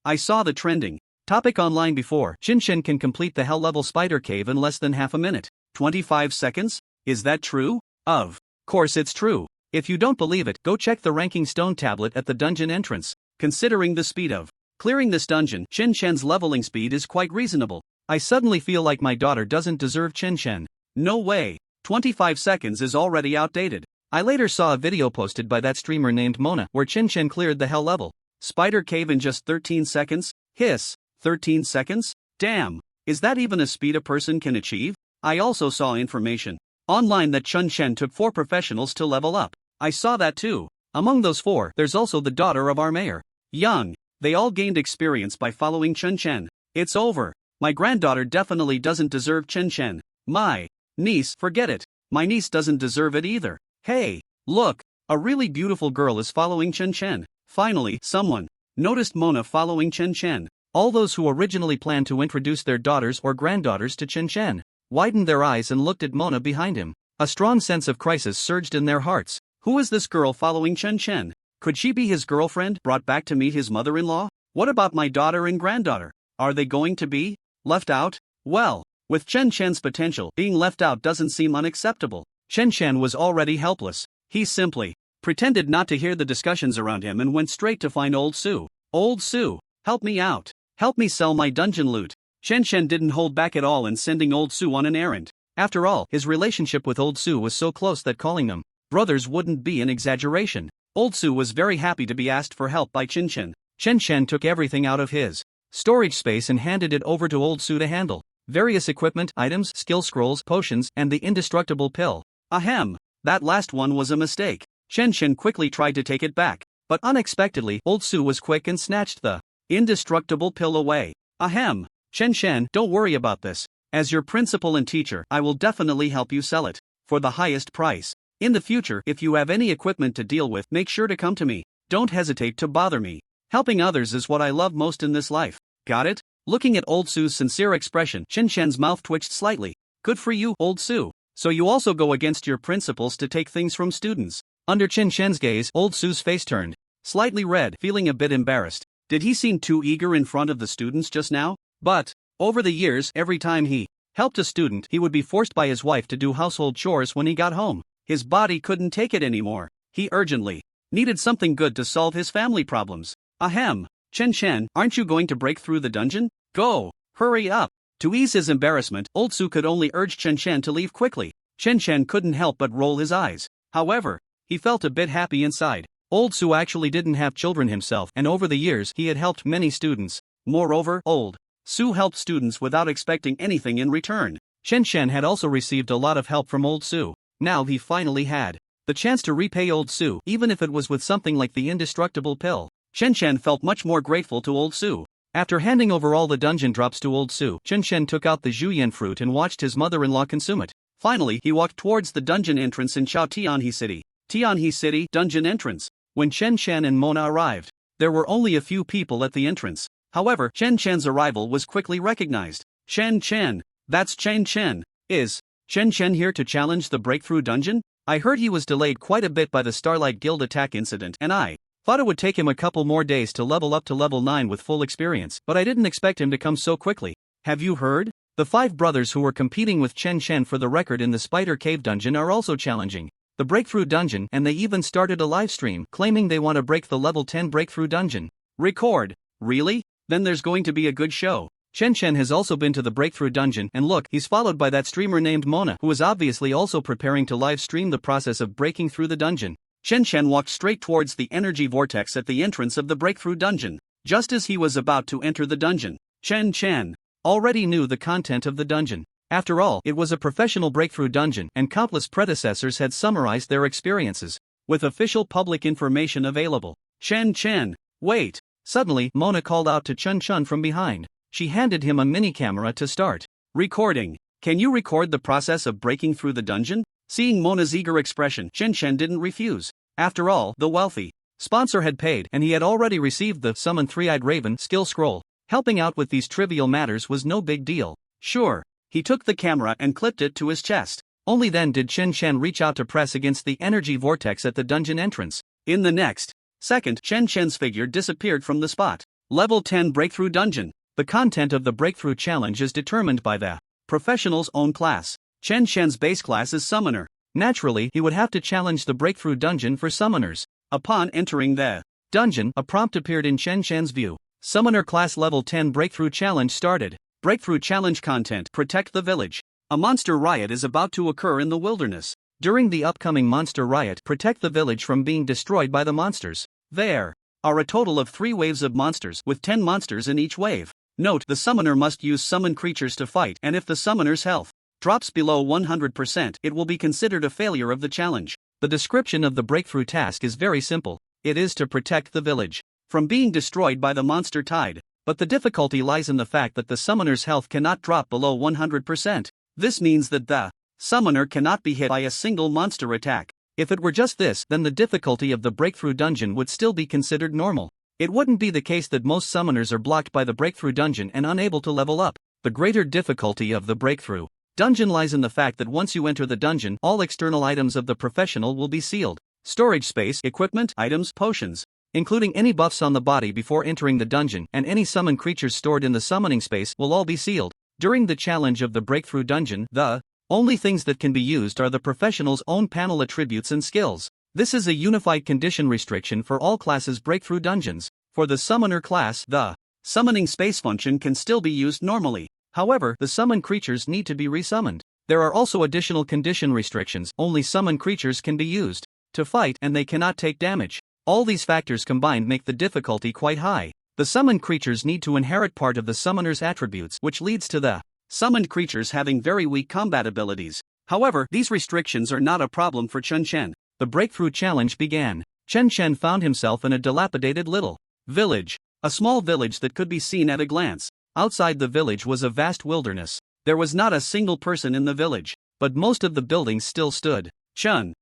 I saw the trending topic online before. Chen Chen can complete the hell level spider cave in less than half a minute. 25 seconds? Is that true? Of course it's true. If you don't believe it, go check the ranking stone tablet at the dungeon entrance. Considering the speed of clearing this dungeon, Chen Chen's leveling speed is quite reasonable. I suddenly feel like my daughter doesn't deserve Chen Chen. No way. 25 seconds is already outdated. I later saw a video posted by that streamer named Mona where Chen Chen cleared the hell level spider cave in just 13 seconds? Hiss. 13 seconds? Damn. Is that even a speed a person can achieve? I also saw information online that Chen Chen took 4 professionals to level up. I saw that too. Among those 4, there's also the daughter of our mayor. Young. They all gained experience by following Chen Chen. It's over. My granddaughter definitely doesn't deserve Chen Chen. My niece, forget it. My niece doesn't deserve it either. Hey, look, a really beautiful girl is following Chen Chen. Finally, someone noticed Mona following Chen Chen. All those who originally planned to introduce their daughters or granddaughters to Chen Chen widened their eyes and looked at Mona behind him. A strong sense of crisis surged in their hearts. Who is this girl following Chen Chen? Could she be his girlfriend, brought back to meet his mother-in-law? What about my daughter and granddaughter? Are they going to be left out? Well, with Chen Chen's potential, being left out doesn't seem unacceptable. Chen Chen was already helpless. He simply pretended not to hear the discussions around him and went straight to find Old Su. Old Su, help me out. Help me sell my dungeon loot. Chen Chen didn't hold back at all in sending Old Su on an errand. After all, his relationship with Old Su was so close that calling them brothers wouldn't be an exaggeration. Old Su was very happy to be asked for help by Chen Chen. Chen Chen took everything out of his storage space and handed it over to Old Su to handle. Various equipment, items, skill scrolls, potions, and the indestructible pill. Ahem. That last one was a mistake. Chen Chen quickly tried to take it back, but unexpectedly, Old Su was quick and snatched the indestructible pill away. Ahem. Chen Chen, don't worry about this. As your principal and teacher, I will definitely help you sell it for the highest price. In the future, if you have any equipment to deal with, make sure to come to me. Don't hesitate to bother me. Helping others is what I love most in this life. Got it? Looking at Old Su's sincere expression, Chen Chen's mouth twitched slightly. Good for you, Old Su. So you also go against your principles to take things from students. Under Chen Chen's gaze, Old Su's face turned slightly red, feeling a bit embarrassed. Did he seem too eager in front of the students just now? But over the years, every time he helped a student, he would be forced by his wife to do household chores when he got home. His body couldn't take it anymore. He urgently needed something good to solve his family problems. Ahem. Chen Chen, aren't you going to break through the dungeon? Go! Hurry up! To ease his embarrassment, Old Su could only urge Chen Chen to leave quickly. Chen Chen couldn't help but roll his eyes. However, he felt a bit happy inside. Old Su actually didn't have children himself, and over the years he had helped many students. Moreover, Old Su helped students without expecting anything in return. Chen Chen had also received a lot of help from Old Su. Now he finally had the chance to repay Old Su, even if it was with something like the indestructible pill. Chen Chen felt much more grateful to Old Su. After handing over all the dungeon drops to Old Su, Chen Chen took out the juyen fruit and watched his mother-in-law consume it. Finally, he walked towards the dungeon entrance in Chao Tianhe City. Tianhe City dungeon entrance. When Chen Chen and Mona arrived, there were only a few people at the entrance. However, Chen Chen's arrival was quickly recognized. Chen Chen, that's Chen Chen. Is Chen Chen here to challenge the breakthrough dungeon? I heard he was delayed quite a bit by the Starlight Guild attack incident, and I thought it would take him a couple more days to level up to level 9 with full experience, but I didn't expect him to come so quickly. Have you heard? The 5 brothers who were competing with Chen Chen for the record in the Spider Cave dungeon are also challenging the breakthrough dungeon, and they even started a live stream claiming they want to break the level 10 breakthrough dungeon. Record. Really? Then there's going to be a good show. Chen Chen has also been to the breakthrough dungeon, and look, he's followed by that streamer named Mona, who is obviously also preparing to live stream the process of breaking through the dungeon. Chen Chen walked straight towards the energy vortex at the entrance of the breakthrough dungeon. Just as he was about to enter the dungeon, Chen Chen already knew the content of the dungeon. After all, it was a professional breakthrough dungeon, and countless predecessors had summarized their experiences with official public information available. Chen Chen, wait! Suddenly, Mona called out to Chen Chen from behind. She handed him a mini camera to start recording. Can you record the process of breaking through the dungeon? Seeing Mona's eager expression, Chen Chen didn't refuse. After all, the wealthy sponsor had paid, and he had already received the Summon Three-Eyed Raven skill scroll. Helping out with these trivial matters was no big deal. Sure. He took the camera and clipped it to his chest. Only then did Chen Chen reach out to press against the energy vortex at the dungeon entrance. In the next second, Chen Chen's figure disappeared from the spot. Level 10 Breakthrough Dungeon. The content of the breakthrough challenge is determined by the professional's own class. Chen Chen's base class is Summoner. Naturally, he would have to challenge the breakthrough dungeon for summoners. Upon entering the dungeon, a prompt appeared in Chen Chen's view. Summoner class level 10 breakthrough challenge started. Breakthrough challenge content: protect the village. A monster riot is about to occur in the wilderness. During the upcoming monster riot, protect the village from being destroyed by the monsters. There are a total of 3 waves of monsters, with 10 monsters in each wave. Note, the summoner must use summon creatures to fight, and if the summoner's health drops below 100%, it will be considered a failure of the challenge. The description of the breakthrough task is very simple. It is to protect the village from being destroyed by the monster tide. But the difficulty lies in the fact that the summoner's health cannot drop below 100%. This means that the summoner cannot be hit by a single monster attack. If it were just this, then the difficulty of the breakthrough dungeon would still be considered normal. It wouldn't be the case that most summoners are blocked by the breakthrough dungeon and unable to level up. The greater difficulty of the breakthrough dungeon lies in the fact that once you enter the dungeon, all external items of the professional will be sealed. Storage space, equipment, items, potions, including any buffs on the body before entering the dungeon, and any summon creatures stored in the summoning space will all be sealed. During the challenge of the breakthrough dungeon, the only things that can be used are the professional's own panel attributes and skills. This is a unified condition restriction for all classes breakthrough dungeons. For the summoner class, the summoning space function can still be used normally. However, the summon creatures need to be resummoned. There are also additional condition restrictions. Only summon creatures can be used to fight, and they cannot take damage. All these factors combined make the difficulty quite high. The summoned creatures need to inherit part of the summoner's attributes, which leads to the summoned creatures having very weak combat abilities. However, these restrictions are not a problem for Chen Chen. The breakthrough challenge began. Chen Chen found himself in a dilapidated little village. A small village that could be seen at a glance. Outside the village was a vast wilderness. There was not a single person in the village, but most of the buildings still stood. Chen,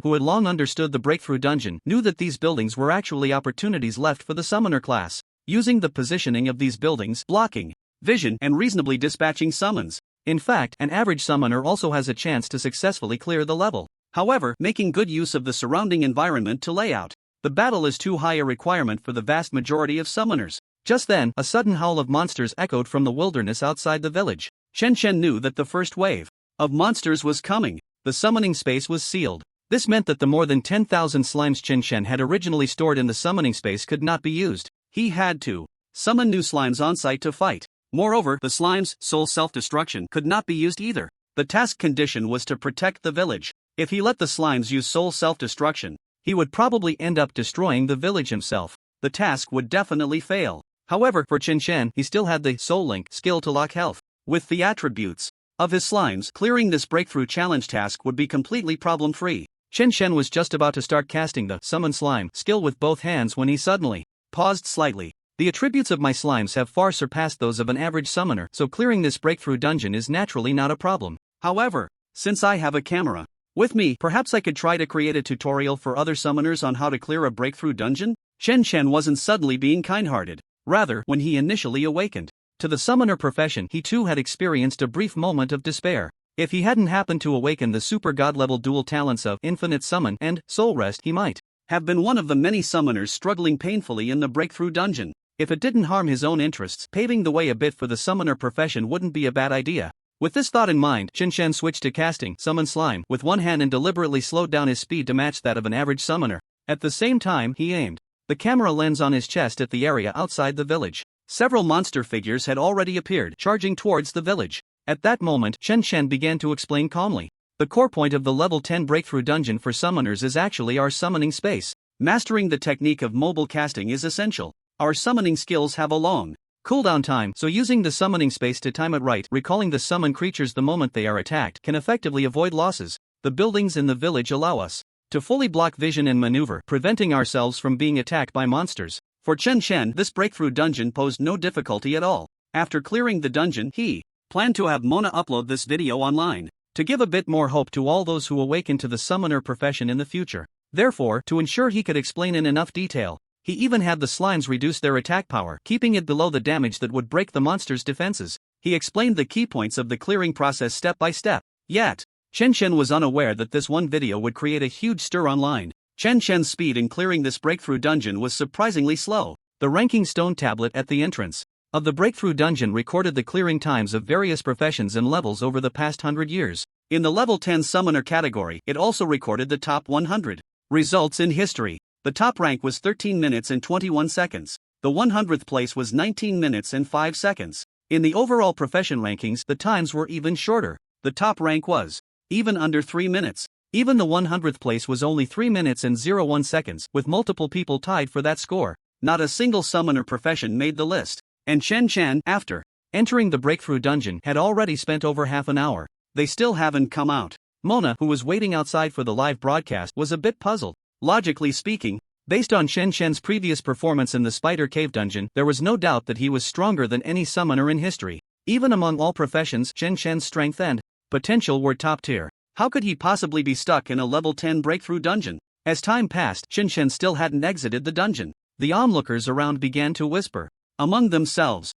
who had long understood the breakthrough dungeon, knew that these buildings were actually opportunities left for the summoner class. Using the positioning of these buildings, blocking vision and reasonably dispatching summons. In fact, an average summoner also has a chance to successfully clear the level. However, making good use of the surrounding environment to lay out the battle is too high a requirement for the vast majority of summoners. Just then, a sudden howl of monsters echoed from the wilderness outside the village. Chen Chen knew that the first wave of monsters was coming. The summoning space was sealed. This meant that the more than 10,000 slimes Chen Chen had originally stored in the summoning space could not be used. He had to summon new slimes on site to fight. Moreover, the slimes' soul self-destruction could not be used either. The task condition was to protect the village. If he let the slimes use soul self-destruction, he would probably end up destroying the village himself. The task would definitely fail. However, for Chen Chen, he still had the Soul Link skill to lock health. With the attributes of his slimes, clearing this breakthrough challenge task would be completely problem-free. Chen Chen was just about to start casting the Summon Slime skill with both hands when he suddenly paused slightly. The attributes of my slimes have far surpassed those of an average summoner, so clearing this breakthrough dungeon is naturally not a problem. However, since I have a camera with me, perhaps I could try to create a tutorial for other summoners on how to clear a breakthrough dungeon? Chen Chen wasn't suddenly being kind-hearted. Rather, when he initially awakened to the summoner profession, he too had experienced a brief moment of despair. If he hadn't happened to awaken the super god-level dual talents of Infinite Summon and Soul Rest, he might have been one of the many summoners struggling painfully in the breakthrough dungeon. If it didn't harm his own interests, paving the way a bit for the summoner profession wouldn't be a bad idea. With this thought in mind, Chen Chen switched to casting Summon Slime with one hand and deliberately slowed down his speed to match that of an average summoner. At the same time, he aimed the camera lens on his chest at the area outside the village. Several monster figures had already appeared, charging towards the village. At that moment, Chen Chen began to explain calmly. The core point of the level 10 breakthrough dungeon for summoners is actually our summoning space. Mastering the technique of mobile casting is essential. Our summoning skills have a long cooldown time, so using the summoning space to time it right, recalling the summon creatures the moment they are attacked, can effectively avoid losses. The buildings in the village allow us to fully block vision and maneuver, preventing ourselves from being attacked by monsters. For Chen Chen, this breakthrough dungeon posed no difficulty at all. After clearing the dungeon, he planned to have Mona upload this video online to give a bit more hope to all those who awaken to the summoner profession in the future. Therefore, to ensure he could explain in enough detail, he even had the slimes reduce their attack power, keeping it below the damage that would break the monster's defenses. He explained the key points of the clearing process step by step. Yet, Chen Chen was unaware that this one video would create a huge stir online. Chen Chen's speed in clearing this breakthrough dungeon was surprisingly slow. The ranking stone tablet at the entrance of the breakthrough dungeon recorded the clearing times of various professions and levels over the past 100 years. In the level 10 summoner category, it also recorded the top 100 results in history. The top rank was 13 minutes and 21 seconds. The 100th place was 19 minutes and 5 seconds. In the overall profession rankings, the times were even shorter. The top rank was even under 3 minutes. Even the 100th place was only 3 minutes and 01 seconds, with multiple people tied for that score. Not a single summoner profession made the list. And Chen Chen, after entering the breakthrough dungeon, had already spent over half an hour. They still haven't come out. Mona, who was waiting outside for the live broadcast, was a bit puzzled. Logically speaking, based on Chen Chen's previous performance in the Spider Cave dungeon, there was no doubt that he was stronger than any summoner in history. Even among all professions, Chen Chen's strength and potential were top tier. How could he possibly be stuck in a level 10 breakthrough dungeon? As time passed, Chen Chen still hadn't exited the dungeon. The onlookers around began to whisper among themselves,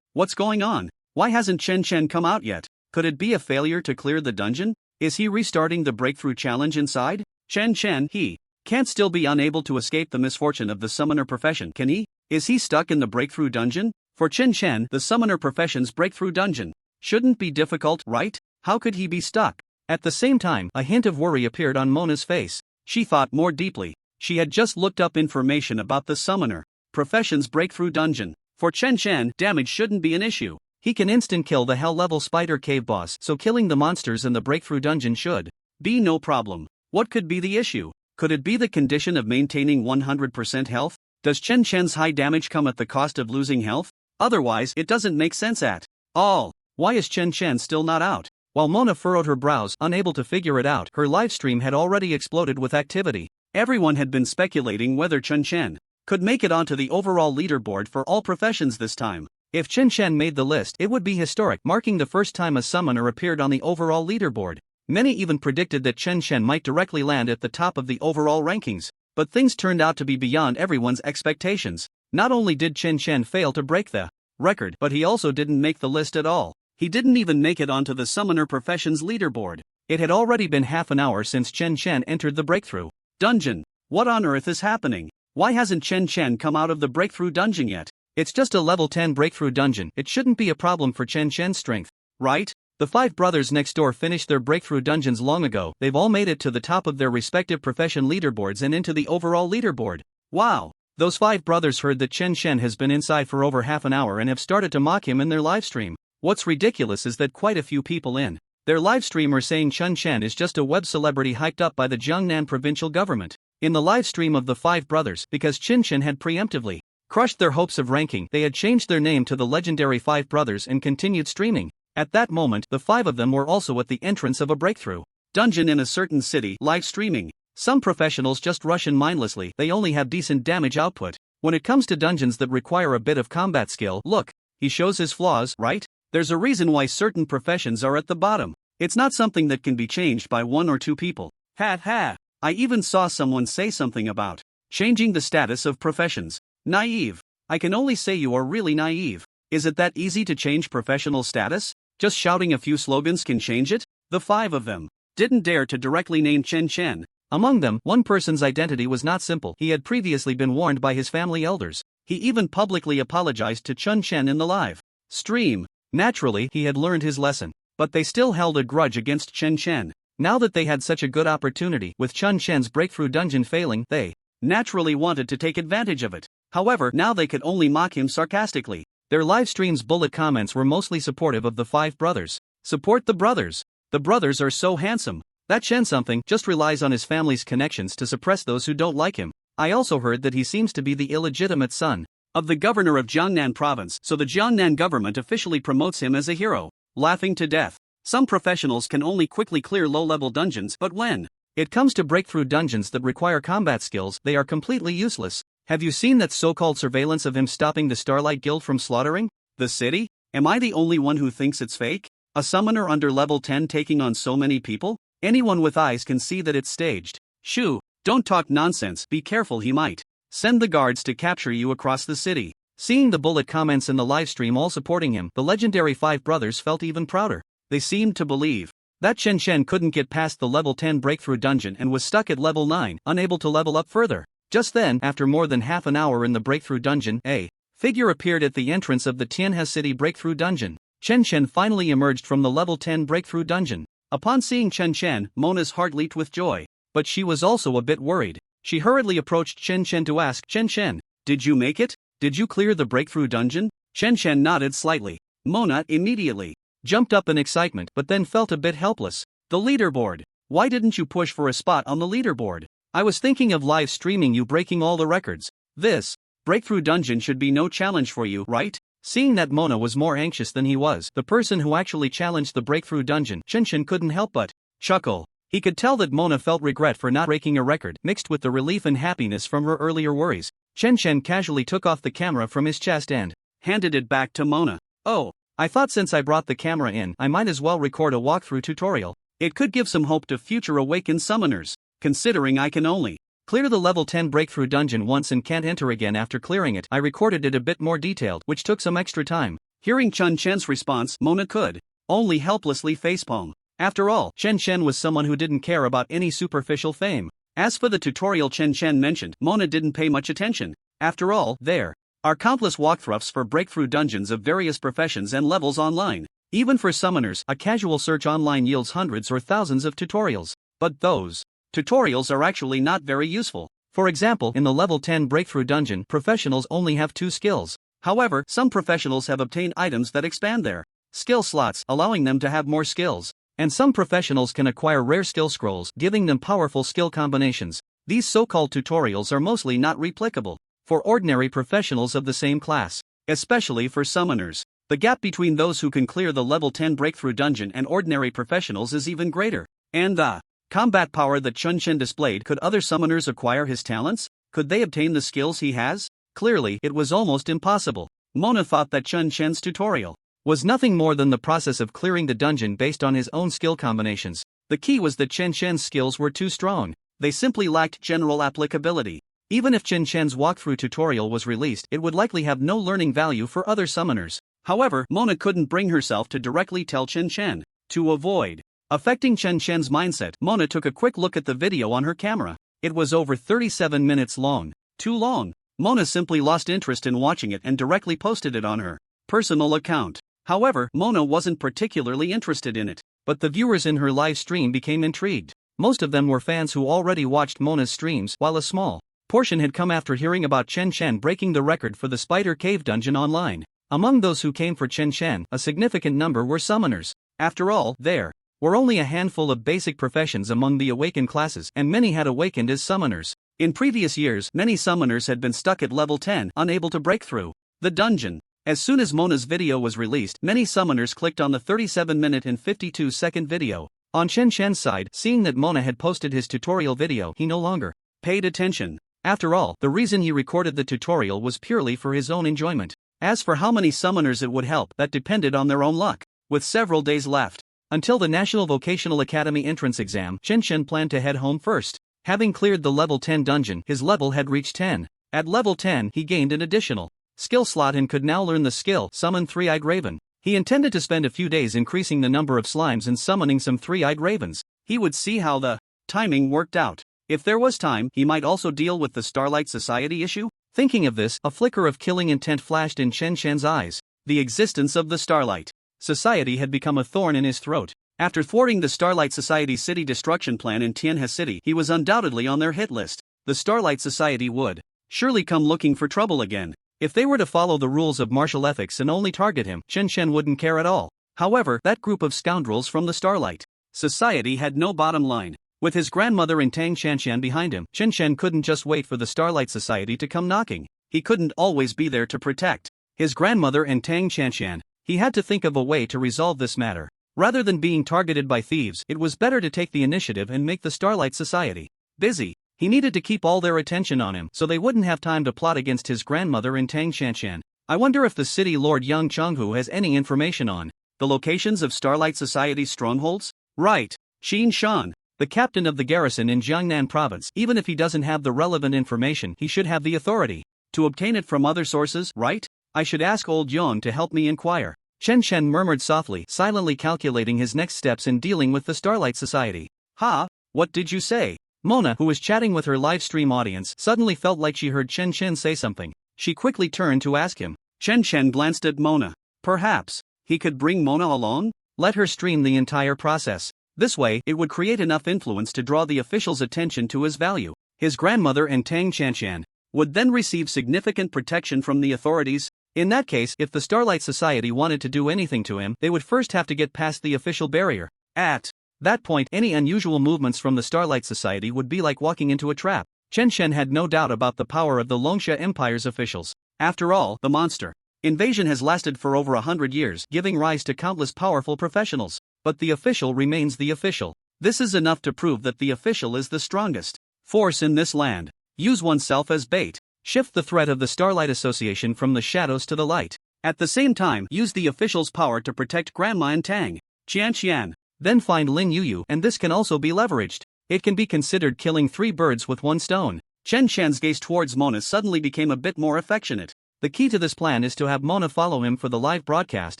what's going on? Why hasn't Chen Chen come out yet? Could it be a failure to clear the dungeon? Is he restarting the breakthrough challenge inside? Chen Chen, he can't still be unable to escape the misfortune of the summoner profession, can he? Is he stuck in the breakthrough dungeon? For Chen Chen, the summoner profession's breakthrough dungeon shouldn't be difficult, right? How could he be stuck? At the same time, a hint of worry appeared on Mona's face. She thought more deeply. She had just looked up information about the summoner profession's breakthrough dungeon. For Chen Chen, damage shouldn't be an issue. He can instant kill the hell-level spider cave boss, so killing the monsters in the breakthrough dungeon should be no problem. What could be the issue? Could it be the condition of maintaining 100% health? Does Chen Chen's high damage come at the cost of losing health? Otherwise, it doesn't make sense at all. Why is Chen Chen still not out? While Mona furrowed her brows, unable to figure it out, her livestream had already exploded with activity. Everyone had been speculating whether Chen Chen could make it onto the overall leaderboard for all professions this time. If Chen Chen made the list, it would be historic, marking the first time a summoner appeared on the overall leaderboard. Many even predicted that Chen Chen might directly land at the top of the overall rankings. But things turned out to be beyond everyone's expectations. Not only did Chen Chen fail to break the record, but he also didn't make the list at all. He didn't even make it onto the summoner professions leaderboard. It had already been half an hour since Chen Chen entered the breakthrough dungeon. What on earth is happening? Why hasn't Chen Chen come out of the breakthrough dungeon yet? It's just a level 10 breakthrough dungeon, it shouldn't be a problem for Chen Chen's strength, right? The 5 brothers next door finished their breakthrough dungeons long ago. They've all made it to the top of their respective profession leaderboards and into the overall leaderboard. Wow! Those 5 brothers heard that Chen Chen has been inside for over half an hour and have started to mock him in their livestream. What's ridiculous is that quite a few people in their livestream are saying Chen Chen is just a web celebrity hyped up by the Jiangnan provincial government. In the livestream of the 5 brothers, because Chen Chen had preemptively crushed their hopes of ranking, they had changed their name to the legendary 5 brothers and continued streaming. At that moment, the 5 of them were also at the entrance of a breakthrough dungeon in a certain city, live streaming. Some professionals just rush in mindlessly, they only have decent damage output. When it comes to dungeons that require a bit of combat skill, look, he shows his flaws, right? There's a reason why certain professions are at the bottom. It's not something that can be changed by 1 or 2 people. Ha ha! I even saw someone say something about changing the status of professions. Naive. I can only say you are really naive. Is it that easy to change professional status? Just shouting a few slogans can change it? The 5 of them didn't dare to directly name Chen Chen. Among them, one person's identity was not simple. He had previously been warned by his family elders. He even publicly apologized to Chen Chen in the live stream. Naturally, he had learned his lesson. But they still held a grudge against Chen Chen. Now that they had such a good opportunity, with Chen Chen's breakthrough dungeon failing, they naturally wanted to take advantage of it. However, now they could only mock him sarcastically. Their livestream's bullet comments were mostly supportive of the 5 brothers. Support the brothers. The brothers are so handsome. That Chen something just relies on his family's connections to suppress those who don't like him. I also heard that he seems to be the illegitimate son of the governor of Jiangnan province, so the Jiangnan government officially promotes him as a hero. Laughing to death. Some professionals can only quickly clear low-level dungeons, but when it comes to breakthrough dungeons that require combat skills, they are completely useless. Have you seen that so-called surveillance of him stopping the Starlight Guild from slaughtering the city? Am I the only one who thinks it's fake? A summoner under level 10 taking on so many people? Anyone with eyes can see that it's staged. Shoo, don't talk nonsense, be careful, he might send the guards to capture you across the city. Seeing the bullet comments in the livestream all supporting him, the legendary 5 brothers felt even prouder. They seemed to believe that Chen Chen couldn't get past the level 10 breakthrough dungeon and was stuck at level 9, unable to level up further. Just then, after more than half an hour in the breakthrough dungeon, a figure appeared at the entrance of the Tianhe City breakthrough dungeon. Chen Chen finally emerged from the level 10 breakthrough dungeon. Upon seeing Chen Chen, Mona's heart leaped with joy. But she was also a bit worried. She hurriedly approached Chen Chen to ask, Chen Chen, did you make it? Did you clear the breakthrough dungeon? Chen Chen nodded slightly. Mona immediately jumped up in excitement but then felt a bit helpless. The leaderboard. Why didn't you push for a spot on the leaderboard? I was thinking of live streaming you breaking all the records. This breakthrough dungeon should be no challenge for you, right? Seeing that Mona was more anxious than he was, the person who actually challenged the breakthrough dungeon, Chen Chen couldn't help but chuckle. He could tell that Mona felt regret for not breaking a record, mixed with the relief and happiness from her earlier worries. Chen Chen casually took off the camera from his chest and handed it back to Mona. Oh, I thought since I brought the camera in, I might as well record a walkthrough tutorial. It could give some hope to future awakened summoners. Considering I can only clear the level 10 breakthrough dungeon once and can't enter again after clearing it, I recorded it a bit more detailed, which took some extra time. Hearing Chen Chen's response, Mona could only helplessly facepalm. After all, Chen Chen was someone who didn't care about any superficial fame. As for the tutorial Chen Chen mentioned, Mona didn't pay much attention. After all, there are countless walkthroughs for breakthrough dungeons of various professions and levels online. Even for summoners, a casual search online yields hundreds or thousands of tutorials. But those tutorials are actually not very useful. For example, in the level 10 breakthrough dungeon, professionals only have 2 skills. However, some professionals have obtained items that expand their skill slots, allowing them to have more skills. And some professionals can acquire rare skill scrolls, giving them powerful skill combinations. These so-called tutorials are mostly not replicable for ordinary professionals of the same class, especially for summoners. The gap between those who can clear the level 10 breakthrough dungeon and ordinary professionals is even greater. And the combat power that Chun-Chen displayed. Could other summoners acquire his talents? Could they obtain the skills he has? Clearly, it was almost impossible. Mona thought that Chun-Chen's tutorial was nothing more than the process of clearing the dungeon based on his own skill combinations. The key was that Chun-Chen's skills were too strong. They simply lacked general applicability. Even if Chun-Chen's walkthrough tutorial was released, it would likely have no learning value for other summoners. However, Mona couldn't bring herself to directly tell Chun-Chen. To avoid affecting Chun-Chen's mindset, Mona took a quick look at the video on her camera. It was over 37 minutes long. Too long. Mona simply lost interest in watching it and directly posted it on her personal account. However, Mona wasn't particularly interested in it, but the viewers in her live stream became intrigued. Most of them were fans who already watched Mona's streams, while a small portion had come after hearing about Chun-Chen breaking the record for the Spider Cave dungeon online. Among those who came for Chun-Chen, a significant number were summoners. After all, there were only a handful of basic professions among the awakened classes, and many had awakened as summoners. In previous years, many summoners had been stuck at level 10, unable to break through the dungeon. As soon as Mona's video was released, many summoners clicked on the 37-minute and 52-second video. On Chun-Chen's side, seeing that Mona had posted his tutorial video, he no longer paid attention. After all, the reason he recorded the tutorial was purely for his own enjoyment. As for how many summoners it would help, that depended on their own luck. With several days left until the National Vocational Academy entrance exam, Chun-Chen planned to head home first. Having cleared the level 10 dungeon, his level had reached 10. At level 10, he gained an additional skill slot and could now learn the skill Summon Three-Eyed Raven. He intended to spend a few days increasing the number of slimes and summoning some three-eyed ravens. He would see how the timing worked out. If there was time, he might also deal with the Starlight Society issue. Thinking of this, a flicker of killing intent flashed in Chun-Chen's eyes. The existence of the Starlight Society had become a thorn in his throat. After thwarting the Starlight Society's city destruction plan in Tianhe City, he was undoubtedly on their hit list. The Starlight Society would surely come looking for trouble again. If they were to follow the rules of martial ethics and only target him, Chun-Chen wouldn't care at all. However, that group of scoundrels from the Starlight Society had no bottom line. With his grandmother and Tang Chunchen behind him, Chun-Chen couldn't just wait for the Starlight Society to come knocking. He couldn't always be there to protect his grandmother and Tang Chunchen. He had to think of a way to resolve this matter. Rather than being targeted by thieves, it was better to take the initiative and make the Starlight Society busy. He needed to keep all their attention on him so they wouldn't have time to plot against his grandmother and Tang Chunchen. I wonder if the city lord Yang Chonghu has any information on the locations of Starlight Society's strongholds? Right. Xin Shan, the captain of the garrison in Jiangnan province. Even if he doesn't have the relevant information, he should have the authority to obtain it from other sources, right? I should ask old Yong to help me inquire. Chun-Chen murmured softly, silently calculating his next steps in dealing with the Starlight Society. Ha? What did you say? Mona, who was chatting with her live stream audience, suddenly felt like she heard Chun-Chen say something. She quickly turned to ask him. Chun-Chen glanced at Mona. Perhaps he could bring Mona along? Let her stream the entire process. This way, it would create enough influence to draw the officials' attention to his value. His grandmother and Tang Chunchen would then receive significant protection from the authorities. In that case, if the Starlight Society wanted to do anything to him, they would first have to get past the official barrier. At that point, any unusual movements from the Starlight Society would be like walking into a trap. Chun-Chen had no doubt about the power of the Longsha Empire's officials. After all, the monster invasion has lasted for over 100 years, giving rise to countless powerful professionals. But the official remains the official. This is enough to prove that the official is the strongest force in this land. Use oneself as bait. Shift the threat of the Starlight Association from the shadows to the light. At the same time, use the official's power to protect Grandma and Tang Qian. Then find Lin Yuyu, and this can also be leveraged. It can be considered killing 3 birds with 1 stone. Chun-Chan's gaze towards Mona suddenly became a bit more affectionate. The key to this plan is to have Mona follow him for the live broadcast,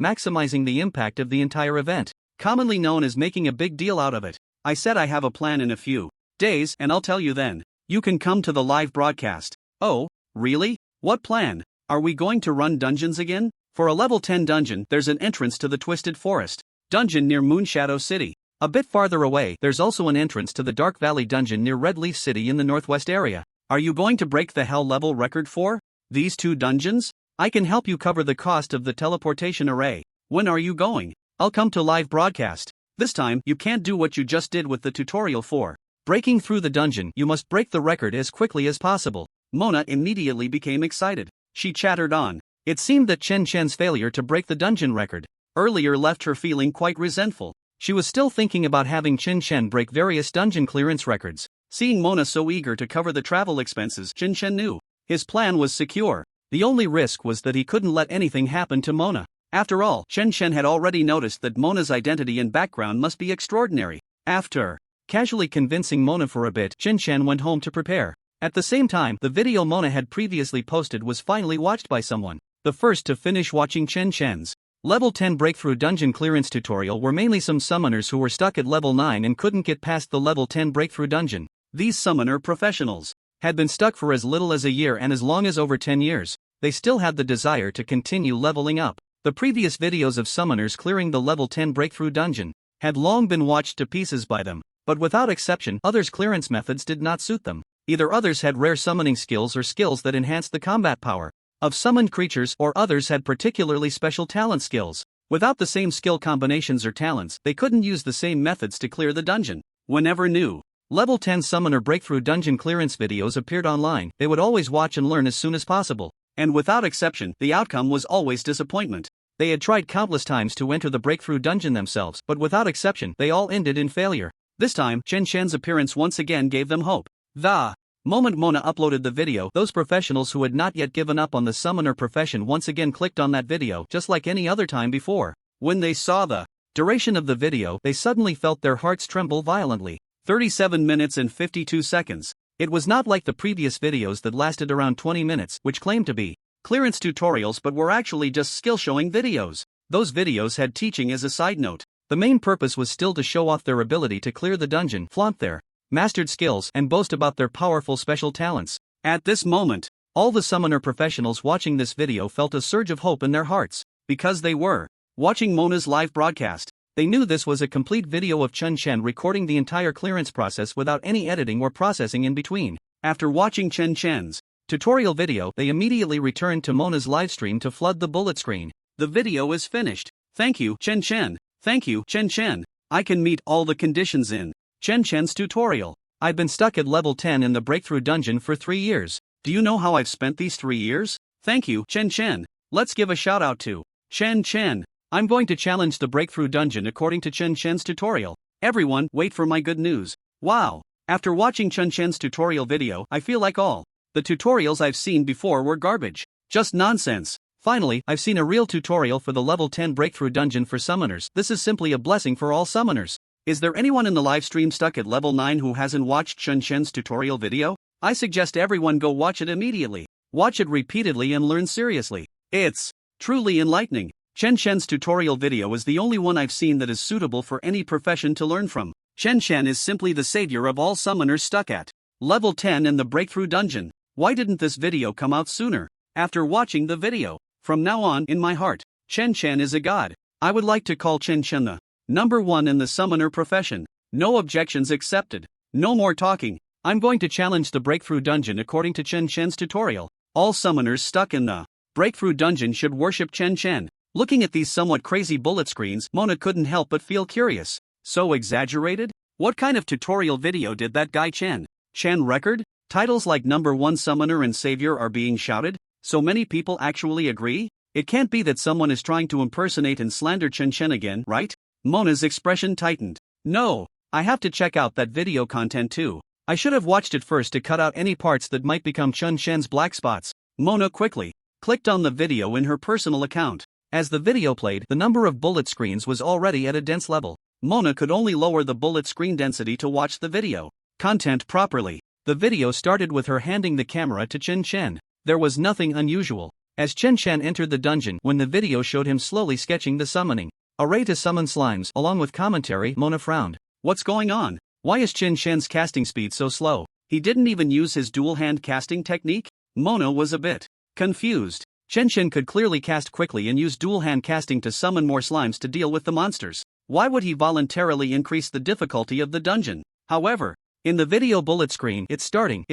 maximizing the impact of the entire event. Commonly known as making a big deal out of it. I said I have a plan in a few days, and I'll tell you then. You can come to the live broadcast. Oh, really? What plan? Are we going to run dungeons again? For a level 10 dungeon, there's an entrance to the Twisted Forest dungeon near Moonshadow City. A bit farther away, there's also an entrance to the Dark Valley dungeon near Red Leaf City in the northwest area. Are you going to break the hell level record for these 2 dungeons? I can help you cover the cost of the teleportation array. When are you going? I'll come to live broadcast. This time, you can't do what you just did with the tutorial for breaking through the dungeon. You must break the record as quickly as possible. Mona immediately became excited. She chattered on. It seemed that Chen Chen's failure to break the dungeon record earlier left her feeling quite resentful. She was still thinking about having Chen Chen break various dungeon clearance records. Seeing Mona so eager to cover the travel expenses, Chen Chen knew his plan was secure. The only risk was that he couldn't let anything happen to Mona. After all, Chen Chen had already noticed that Mona's identity and background must be extraordinary. After casually convincing Mona for a bit, Chen Chen went home to prepare. At the same time, the video Mona had previously posted was finally watched by someone. The first to finish watching Chen Chen's Level 10 Breakthrough Dungeon Clearance tutorial were mainly some summoners who were stuck at level 9 and couldn't get past the level 10 Breakthrough Dungeon. These summoner professionals had been stuck for as little as a year and as long as over 10 years. They still had the desire to continue leveling up. The previous videos of summoners clearing the level 10 Breakthrough Dungeon had long been watched to pieces by them, but without exception, others' clearance methods did not suit them. Either others had rare summoning skills or skills that enhanced the combat power of summoned creatures, or others had particularly special talent skills. Without the same skill combinations or talents, they couldn't use the same methods to clear the dungeon. Whenever new Level 10 Summoner Breakthrough Dungeon Clearance videos appeared online, they would always watch and learn as soon as possible. And without exception, the outcome was always disappointment. They had tried countless times to enter the breakthrough dungeon themselves, but without exception, they all ended in failure. This time, Chen Chen's appearance once again gave them hope. The moment Mona uploaded the video, those professionals who had not yet given up on the summoner profession once again clicked on that video, just like any other time before. When they saw the duration of the video, they suddenly felt their hearts tremble violently. 37 minutes and 52 seconds. It was not like the previous videos that lasted around 20 minutes, which claimed to be clearance tutorials but were actually just skill-showing videos. Those videos had teaching as a side note. The main purpose was still to show off their ability to clear the dungeon, flaunt their mastered skills, and boast about their powerful special talents. At this moment, all the summoner professionals watching this video felt a surge of hope in their hearts, because they were watching Mona's live broadcast. They knew this was a complete video of Chen Chen recording the entire clearance process without any editing or processing in between. After watching Chen Chen's tutorial video, they immediately returned to Mona's livestream to flood the bullet screen. The video is finished. Thank you, Chen Chen. Thank you, Chen Chen. I can meet all the conditions in Chen Chen's tutorial. I've been stuck at level 10 in the breakthrough dungeon for 3 years. Do you know how I've spent these 3 years? Thank you, Chen Chen. Let's give a shout out to Chen Chen. I'm going to challenge the breakthrough dungeon according to Chen Chen's tutorial. Everyone, wait for my good news. Wow. After watching Chen Chen's tutorial video, I feel like all the tutorials I've seen before were garbage. Just nonsense. Finally, I've seen a real tutorial for the level 10 breakthrough dungeon for summoners. This is simply a blessing for all summoners. Is there anyone in the live stream stuck at level 9 who hasn't watched Chen Chen's tutorial video? I suggest everyone go watch it immediately. Watch it repeatedly and learn seriously. It's truly enlightening. Chen Chen's tutorial video is the only one I've seen that is suitable for any profession to learn from. Chen Chen is simply the savior of all summoners stuck at level 10 in the breakthrough dungeon. Why didn't this video come out sooner? After watching the video, from now on, in my heart, Chen Chen is a god. I would like to call Chen Chen the #1 in the summoner profession. No objections accepted. No more talking. I'm going to challenge the breakthrough dungeon according to Chen Chen's tutorial. All summoners stuck in the breakthrough dungeon should worship Chen Chen. Looking at these somewhat crazy bullet screens, Mona couldn't help but feel curious. So exaggerated? What kind of tutorial video did that guy Chen record? Titles like #1 Summoner and Savior are being shouted? So many people actually agree? It can't be that someone is trying to impersonate and slander Chen Chen again, right? Mona's expression tightened. No, I have to check out that video content too. I should have watched it first to cut out any parts that might become Chen Chen's black spots. Mona quickly clicked on the video in her personal account. As the video played, the number of bullet screens was already at a dense level. Mona could only lower the bullet screen density to watch the video content properly. The video started with her handing the camera to Chen Chen. There was nothing unusual. As Chen Chen entered the dungeon, when the video showed him slowly sketching the summoning array to summon slimes, along with commentary, Mona frowned. What's going on? Why is Chen Chen's casting speed so slow? He didn't even use his dual-hand casting technique? Mona was a bit confused. Chen Chen could clearly cast quickly and use dual-hand casting to summon more slimes to deal with the monsters. Why would he voluntarily increase the difficulty of the dungeon? However, in the video bullet screen, it's starting.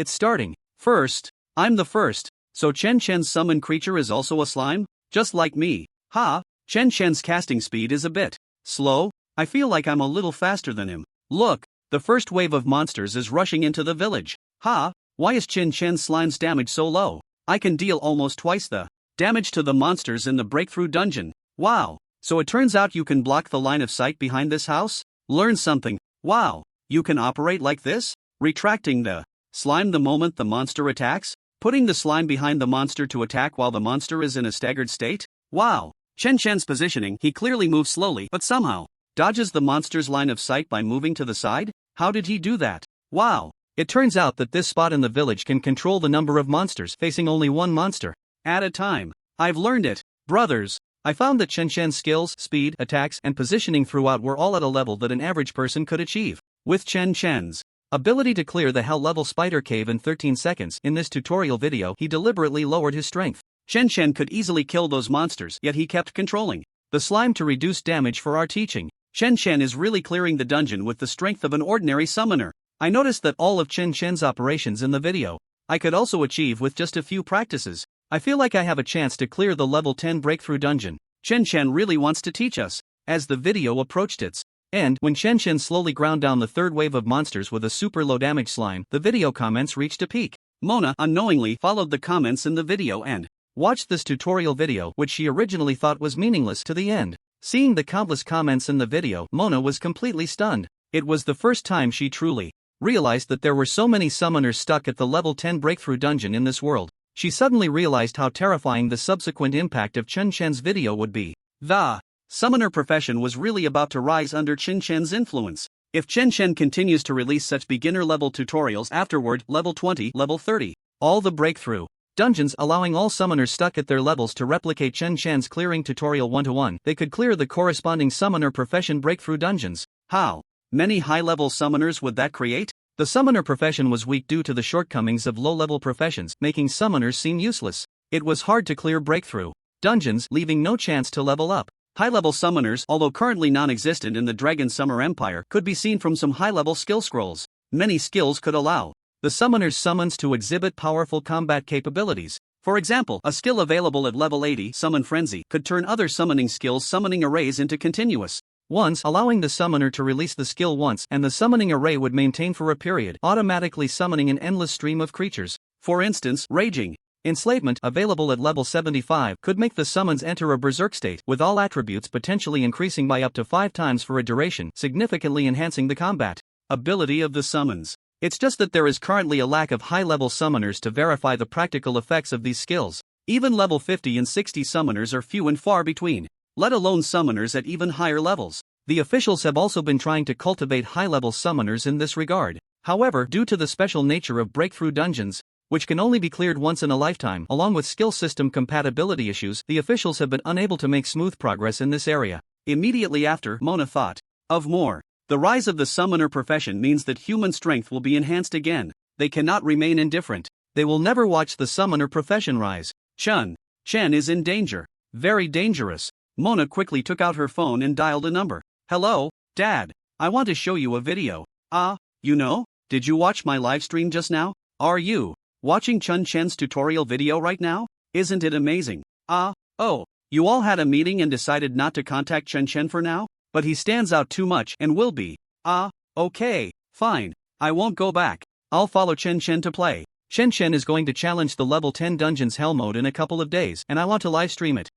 First, I'm the first. So Chen Chen's summon creature is also a slime? Just like me. Ha! Chen Chen's casting speed is a bit slow. I feel like I'm a little faster than him. Look, the first wave of monsters is rushing into the village. Ha! Why is Chen Chen's slime's damage so low? I can deal almost twice the damage to the monsters in the breakthrough dungeon. Wow. So it turns out you can block the line of sight behind this house? Learn something. Wow. You can operate like this? Retracting the slime the moment the monster attacks? Putting the slime behind the monster to attack while the monster is in a staggered state? Wow. Chen Chen's positioning, he clearly moves slowly but somehow dodges the monster's line of sight by moving to the side? How did he do that? Wow. It turns out that this spot in the village can control the number of monsters, facing only one monster at a time. I've learned it. Brothers. I found that Chen Chen's skills, speed, attacks, and positioning throughout were all at a level that an average person could achieve. With Chen Chen's ability to clear the hell-level spider cave in 13 seconds, in this tutorial video he deliberately lowered his strength. Chen Chen could easily kill those monsters, yet he kept controlling the slime to reduce damage for our teaching. Chen Chen is really clearing the dungeon with the strength of an ordinary summoner. I noticed that all of Chen Chen's operations in the video I could also achieve with just a few practices. I feel like I have a chance to clear the level 10 breakthrough dungeon. Chen Chen really wants to teach us. As the video approached its end, when Chen Chen slowly ground down the third wave of monsters with a super low damage slime, the video comments reached a peak. Mona unknowingly followed the comments in the video and watched this tutorial video, which she originally thought was meaningless, to the end. Seeing the countless comments in the video, Mona was completely stunned. It was the first time she truly realized that there were so many summoners stuck at the level 10 breakthrough dungeon in this world. She suddenly realized how terrifying the subsequent impact of Chen Chen's video would be. The summoner profession was really about to rise under Chen Chen's influence. If Chen Chen continues to release such beginner-level tutorials afterward, level 20, level 30, all the breakthrough dungeons allowing all summoners stuck at their levels to replicate Chen Chen's clearing tutorial 1-to-1, they could clear the corresponding summoner profession breakthrough dungeons. How many high-level summoners would that create? The summoner profession was weak due to the shortcomings of low-level professions, making summoners seem useless. It was hard to clear breakthrough dungeons, leaving no chance to level up. High-level summoners, although currently non-existent in the Dragon Summer Empire, could be seen from some high-level skill scrolls. Many skills could allow the summoner's summons to exhibit powerful combat capabilities. For example, a skill available at level 80, Summon Frenzy, could turn other summoning skills summoning arrays into continuous ones, allowing the summoner to release the skill once and the summoning array would maintain for a period, automatically summoning an endless stream of creatures. For instance, Raging Enslavement, available at level 75, could make the summons enter a berserk state, with all attributes potentially increasing by up to 5 times for a duration, significantly enhancing the combat ability of the summons. It's just that there is currently a lack of high-level summoners to verify the practical effects of these skills. Even level 50 and 60 summoners are few and far between, let alone summoners at even higher levels. The officials have also been trying to cultivate high-level summoners in this regard. However, due to the special nature of breakthrough dungeons, which can only be cleared once in a lifetime, along with skill system compatibility issues, the officials have been unable to make smooth progress in this area. Immediately after, Mona thought of more. The rise of the summoner profession means that human strength will be enhanced again. They cannot remain indifferent. They will never watch the summoner profession rise. Chen is in danger. Very dangerous. Mona quickly took out her phone and dialed a number. Hello, Dad. I want to show you a video. Did you watch my live stream just now? Are you watching Chen Chen's tutorial video right now? Isn't it amazing? You all had a meeting and decided not to contact Chen Chen for now? But he stands out too much and will be. Okay, fine. I won't go back. I'll follow Chen Chen to play. Chen Chen is going to challenge the level 10 dungeons hell mode in a couple of days, and I want to live stream it.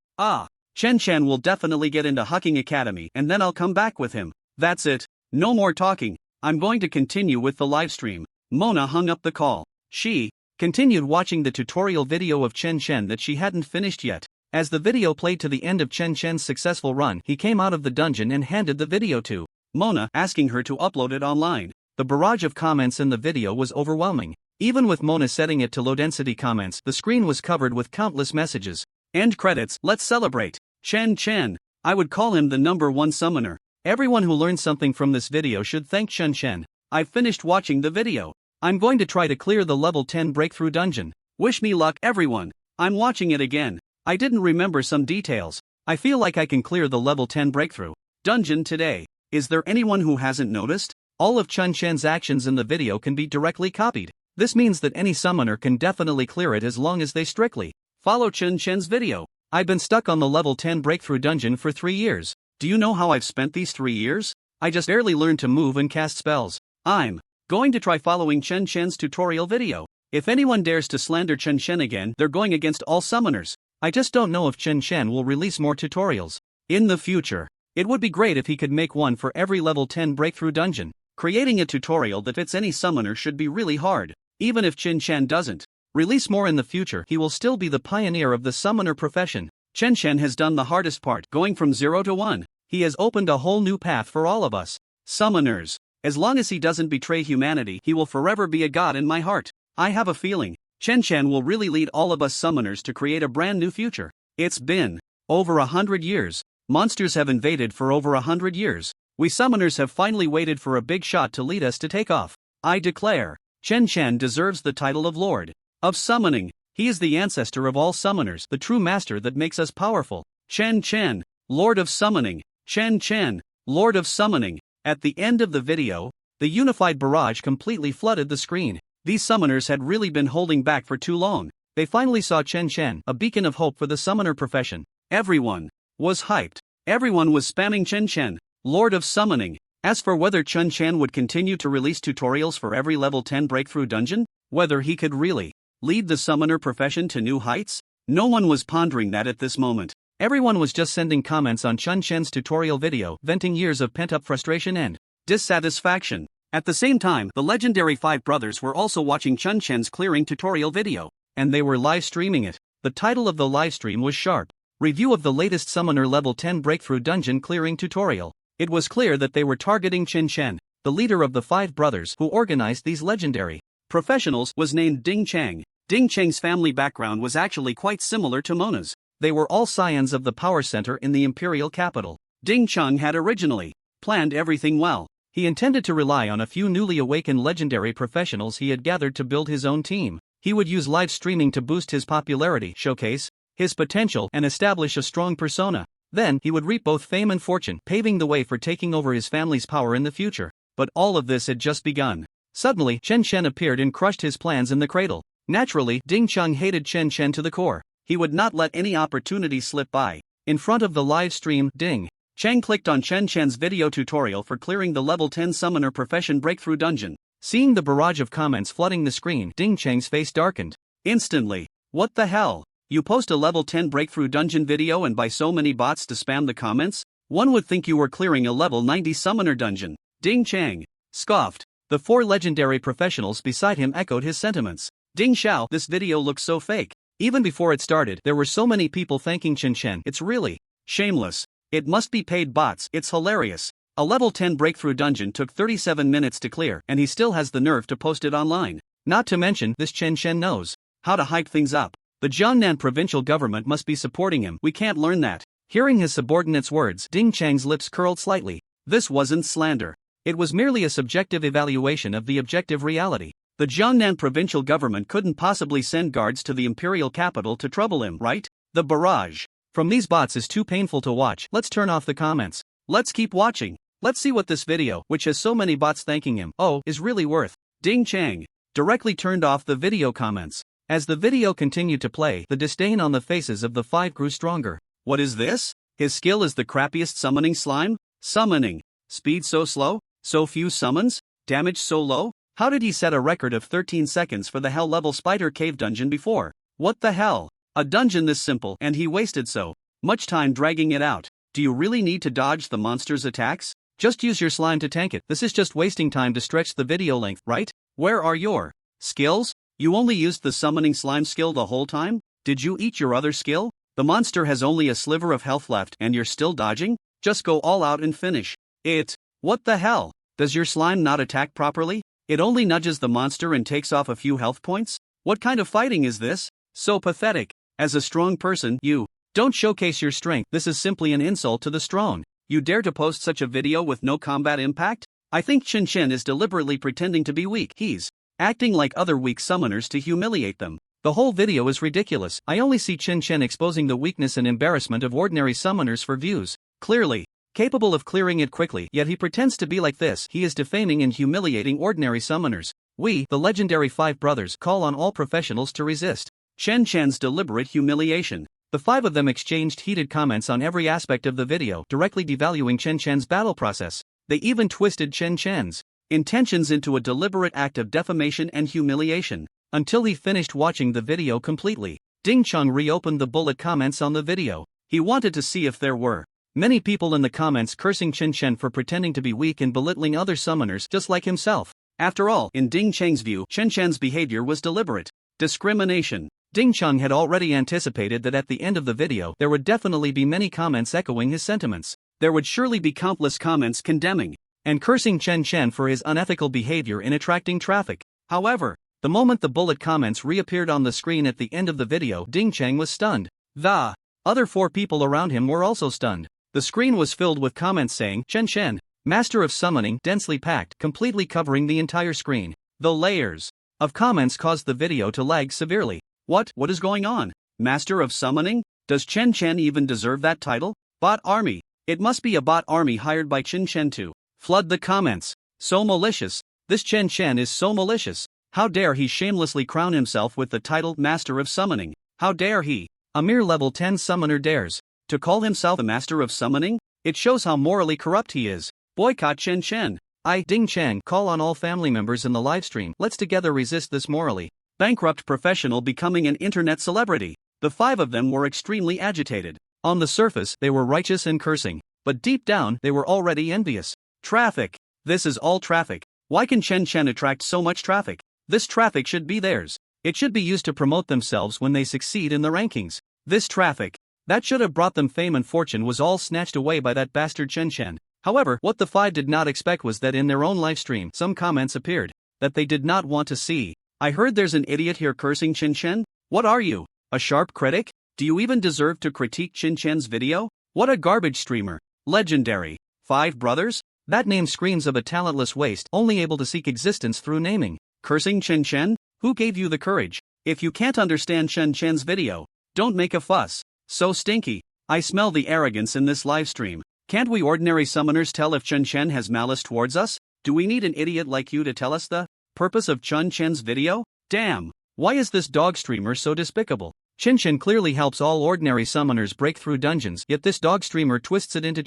Chen Chen will definitely get into Hucking Academy and then I'll come back with him. That's it. No more talking. I'm going to continue with the live stream. Mona hung up the call. She continued watching the tutorial video of Chen Chen that she hadn't finished yet. As the video played to the end of Chen Chen's successful run, he came out of the dungeon and handed the video to Mona, asking her to upload it online. The barrage of comments in the video was overwhelming. Even with Mona setting it to low-density comments, the screen was covered with countless messages. End credits. Let's celebrate. Chen Chen. I would call him the #1 summoner. Everyone who learned something from this video should thank Chen Chen. I've finished watching the video. I'm going to try to clear the level 10 breakthrough dungeon. Wish me luck, everyone. I'm watching it again. I didn't remember some details. I feel like I can clear the level 10 breakthrough dungeon today. Is there anyone who hasn't noticed? All of Chen Chen's actions in the video can be directly copied. This means that any summoner can definitely clear it as long as they strictly follow Chen Chen's video. I've been stuck on the level 10 breakthrough dungeon for 3 years. Do you know how I've spent these 3 years? I just barely learned to move and cast spells. I'm going to try following Chen Chen's tutorial video. If anyone dares to slander Chen Chen again, they're going against all summoners. I just don't know if Chen Chen will release more tutorials. In the future, it would be great if he could make one for every level 10 breakthrough dungeon. Creating a tutorial that fits any summoner should be really hard, even if Chen Chen doesn't release more in the future, he will still be the pioneer of the summoner profession. Chen Chen has done the hardest part, going from 0 to 1. He has opened a whole new path for all of us summoners. As long as he doesn't betray humanity, he will forever be a god in my heart. I have a feeling Chen Chen will really lead all of us summoners to create a brand new future. It's been over 100 years. Monsters have invaded for over 100 years. We summoners have finally waited for a big shot to lead us to take off. I declare, Chen Chen deserves the title of Lord of Summoning. He is the ancestor of all summoners, the true master that makes us powerful. Chen Chen, Lord of Summoning. Chen Chen, Lord of Summoning. At the end of the video, the unified barrage completely flooded the screen. These summoners had really been holding back for too long. They finally saw Chen Chen, a beacon of hope for the summoner profession. Everyone was hyped. Everyone was spamming Chen Chen, Lord of Summoning. As for whether Chen Chen would continue to release tutorials for every level 10 breakthrough dungeon, whether he could really lead the summoner profession to new heights, no one was pondering that at this moment. Everyone was just sending comments on Chen Chen's tutorial video, venting years of pent-up frustration and dissatisfaction. At the same time, the legendary 5 brothers were also watching Chen Chen's clearing tutorial video, and they were live streaming it. The title of the live stream was Sharp Review of the latest Summoner Level 10 Breakthrough Dungeon Clearing Tutorial. It was clear that they were targeting Chen Chen, the leader of the 5 brothers who organized these legendary professionals, was named Ding Chang. Ding Chang's family background was actually quite similar to Mona's. They were all scions of the power center in the imperial capital. Ding Chang had originally planned everything well. He intended to rely on a few newly awakened legendary professionals he had gathered to build his own team. He would use live streaming to boost his popularity, showcase his potential, and establish a strong persona. Then, he would reap both fame and fortune, paving the way for taking over his family's power in the future. But all of this had just begun. Suddenly, Chen Chen appeared and crushed his plans in the cradle. Naturally, Ding Chang hated Chen Chen to the core. He would not let any opportunity slip by. In front of the live stream, Ding Chang clicked on Chen Chen's video tutorial for clearing the level 10 summoner profession breakthrough dungeon. Seeing the barrage of comments flooding the screen, Ding Chang's face darkened. Instantly. What the hell? You post a level 10 breakthrough dungeon video and buy so many bots to spam the comments? One would think you were clearing a level 90 summoner dungeon. Ding Chang scoffed. The 4 legendary professionals beside him echoed his sentiments. Ding Xiao, this video looks so fake. Even before it started, there were so many people thanking Chen Chen. It's really shameless. It must be paid bots. It's hilarious. A level 10 breakthrough dungeon took 37 minutes to clear, and he still has the nerve to post it online. Not to mention, this Chen Chen knows how to hype things up. The Jiangnan provincial government must be supporting him. We can't learn that. Hearing his subordinate's words, Ding Chang's lips curled slightly. This wasn't slander. It was merely a subjective evaluation of the objective reality. The Jiangnan provincial government couldn't possibly send guards to the imperial capital to trouble him, right? The barrage from these bots is too painful to watch. Let's turn off the comments. Let's keep watching. Let's see what this video, which has so many bots thanking him, is really worth. Ding Chang directly turned off the video comments. As the video continued to play, the disdain on the faces of the 5 grew stronger. What is this? His skill is the crappiest summoning slime? Summoning. Speed so slow? So few summons? Damage so low? How did he set a record of 13 seconds for the hell level spider cave dungeon before? What the hell? A dungeon this simple, and he wasted so much time dragging it out. Do you really need to dodge the monster's attacks? Just use your slime to tank it. This is just wasting time to stretch the video length, right? Where are your skills? You only used the summoning slime skill the whole time? Did you eat your other skill? The monster has only a sliver of health left and you're still dodging? Just go all out and finish it. What the hell? Does your slime not attack properly? It only nudges the monster and takes off a few health points? What kind of fighting is this? So pathetic. As a strong person, you don't showcase your strength. This is simply an insult to the strong. You dare to post such a video with no combat impact? I think Chen Chen is deliberately pretending to be weak. He's acting like other weak summoners to humiliate them. The whole video is ridiculous. I only see Chen Chen exposing the weakness and embarrassment of ordinary summoners for views. Clearly capable of clearing it quickly, yet he pretends to be like this. He is defaming and humiliating ordinary summoners. We, the legendary 5 brothers, call on all professionals to resist Chen Chen's deliberate humiliation. The 5 of them exchanged heated comments on every aspect of the video, directly devaluing Chen Chen's battle process. They even twisted Chen Chen's intentions into a deliberate act of defamation and humiliation. Until he finished watching the video completely. Ding Cheng reopened the bullet comments on the video. He wanted to see if there were many people in the comments cursing Chen Chen for pretending to be weak and belittling other summoners just like himself. After all, in Ding Cheng's view, Chen Chen's behavior was deliberate discrimination. Ding Cheng had already anticipated that at the end of the video there would definitely be many comments echoing his sentiments. There would surely be countless comments condemning and cursing Chen Chen for his unethical behavior in attracting traffic. However, the moment the bullet comments reappeared on the screen at the end of the video, Ding Cheng was stunned. The other 4 people around him were also stunned. The screen was filled with comments saying, Chen Chen, master of summoning, densely packed, completely covering the entire screen. The layers of comments caused the video to lag severely. What is going on? Master of summoning? Does Chen Chen even deserve that title? Bot army. It must be a bot army hired by Chen Chen to flood the comments. So malicious. This Chen Chen is so malicious. How dare he shamelessly crown himself with the title Master of Summoning? How dare he? A mere level 10 summoner dares to call himself a Master of Summoning? It shows how morally corrupt he is. Boycott Chen Chen. Ding Cheng, call on all family members in the livestream. Let's together resist this morally bankrupt professional becoming an internet celebrity. The 5 of them were extremely agitated. On the surface, they were righteous and cursing, but deep down, they were already envious. Traffic. This is all traffic. Why can Chen Chen attract so much traffic? This traffic should be theirs. It should be used to promote themselves when they succeed in the rankings. This traffic that should have brought them fame and fortune was all snatched away by that bastard Chen Chen. However, what the 5 did not expect was that in their own livestream, some comments appeared that they did not want to see. I heard there's an idiot here cursing Chen Chen? What are you? A sharp critic? Do you even deserve to critique Chen Chen's video? What a garbage streamer. Legendary. 5 brothers? That name screams of a talentless waste only able to seek existence through naming. Cursing Chen Chen? Who gave you the courage? If you can't understand Chen Chen's video, don't make a fuss. So stinky. I smell the arrogance in this livestream. Can't we ordinary summoners tell if Chen Chen has malice towards us? Do we need an idiot like you to tell us the purpose of Chen Chen's video? Damn. Why is this dog streamer so despicable? Chen Chen clearly helps all ordinary summoners break through dungeons, yet this dog streamer twists it into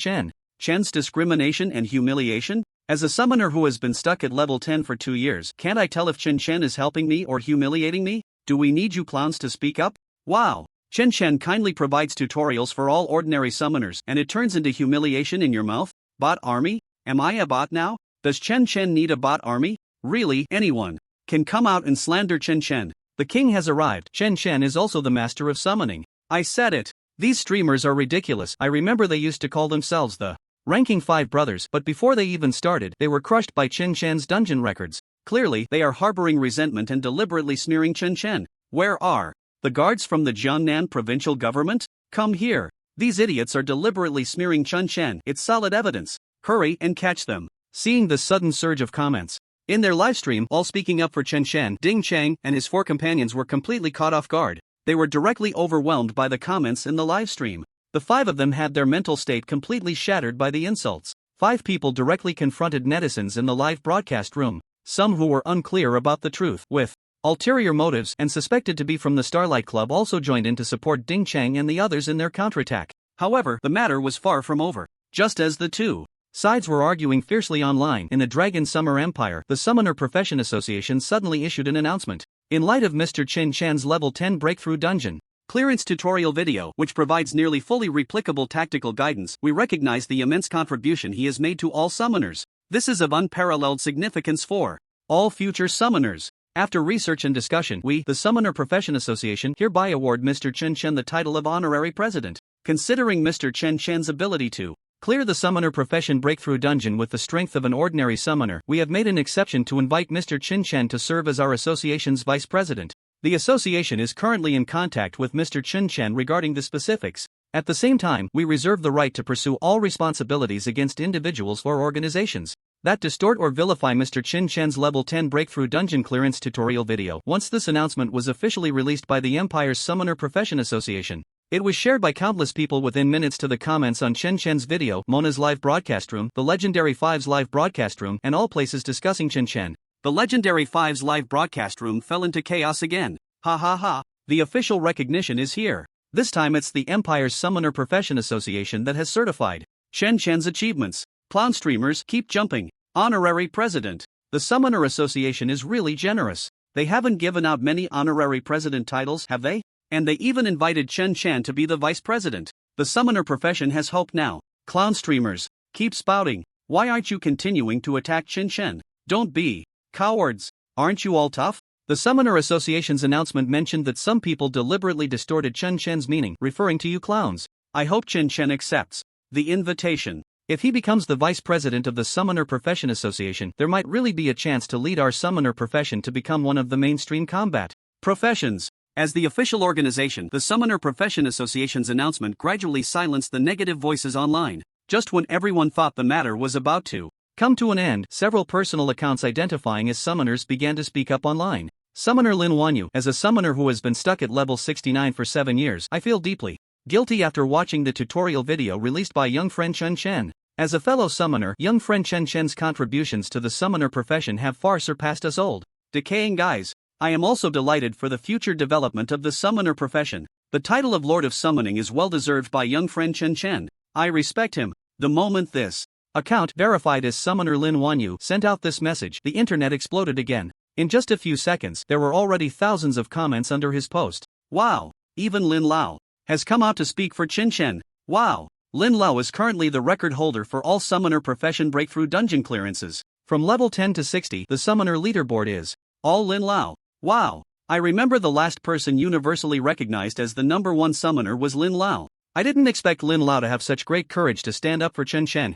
Chen's discrimination and humiliation? As a summoner who has been stuck at level 10 for 2 years, can't I tell if Chen Chen is helping me or humiliating me? Do we need you clowns to speak up? Wow. Chen Chen kindly provides tutorials for all ordinary summoners and it turns into humiliation in your mouth? Bot army? Am I a bot now? Does Chen Chen need a bot army? Really, anyone can come out and slander Chen Chen. The king has arrived. Chen Chen is also the master of summoning. I said it. These streamers are ridiculous. I remember they used to call themselves the ranking 5 brothers, but before they even started, they were crushed by Chen Chen's dungeon records. Clearly, they are harboring resentment and deliberately smearing Chen Chen. Where are the guards from the Jiangnan provincial government? Come here. These idiots are deliberately smearing Chen Chen. It's solid evidence. Hurry and catch them. Seeing the sudden surge of comments in their livestream, all speaking up for Chen Chen, Ding Cheng and his 4 companions were completely caught off guard. They were directly overwhelmed by the comments in the livestream. The 5 of them had their mental state completely shattered by the insults. 5 people directly confronted netizens in the live broadcast room, some who were unclear about the truth, with ulterior motives and suspected to be from the Starlight Club also joined in to support Ding Cheng and the others in their counterattack. However, the matter was far from over. Just as the 2 sides were arguing fiercely online in the Dragon Summer Empire, the Summoner Profession Association suddenly issued an announcement. In light of Mr. Chen Chan's level 10 breakthrough dungeon clearance tutorial video, which provides nearly fully replicable tactical guidance, we recognize the immense contribution he has made to all summoners. This is of unparalleled significance for all future summoners. After research and discussion, we, the Summoner Profession Association, hereby award Mr. Chen Chen the title of Honorary President. Considering Mr. Chen Chan's ability to clear the Summoner Profession breakthrough dungeon with the strength of an ordinary summoner, we have made an exception to invite Mr. Chen Chen to serve as our association's vice president. The association is currently in contact with Mr. Chen Chen regarding the specifics. At the same time, we reserve the right to pursue all responsibilities against individuals or organizations that distort or vilify Mr. Chen Chen's level 10 breakthrough dungeon clearance tutorial video. Once this announcement was officially released by the Empire's Summoner Profession Association, it was shared by countless people within minutes to the comments on Chen Chen's video, Mona's live broadcast room, the Legendary 5's live broadcast room, and all places discussing Chen Chen. The Legendary 5's live broadcast room fell into chaos again. Ha ha ha. The official recognition is here. This time it's the Empire's Summoner Profession Association that has certified Chen Chen's achievements. Clown streamers, keep jumping. Honorary President. The Summoner Association is really generous. They haven't given out many honorary president titles, have they? And they even invited Chen Chan to be the vice president. The summoner profession has hope now. Clown streamers, keep spouting. Why aren't you continuing to attack Chen Chen? Don't be cowards. Aren't you all tough? The Summoner Association's announcement mentioned that some people deliberately distorted Chen Chen's meaning, referring to you clowns. I hope Chen Chen accepts the invitation. If he becomes the vice president of the Summoner Profession Association, there might really be a chance to lead our summoner profession to become one of the mainstream combat professions. As the official organization, the Summoner Profession Association's announcement gradually silenced the negative voices online. Just when everyone thought the matter was about to come to an end, several personal accounts identifying as summoners began to speak up online. Summoner Lin Wanyu, as a summoner who has been stuck at level 69 for 7 years, I feel deeply guilty after watching the tutorial video released by young friend Chen Chen. As a fellow summoner, young friend Chen Chen's contributions to the summoner profession have far surpassed us old, decaying guys. I am also delighted for the future development of the summoner profession. The title of Lord of Summoning is well deserved by young friend Chen Chen. I respect him. The moment this account, verified as Summoner Lin Wanyu, sent out this message, the internet exploded again. In just a few seconds, there were already thousands of comments under his post. Wow! Even Lin Lao has come out to speak for Chen Chen. Wow! Lin Lao is currently the record holder for all summoner profession breakthrough dungeon clearances. From level 10 to 60, the summoner leaderboard is all Lin Lao. Wow! I remember the last person universally recognized as the #1 summoner was Lin Lao. I didn't expect Lin Lao to have such great courage to stand up for Chen Chen.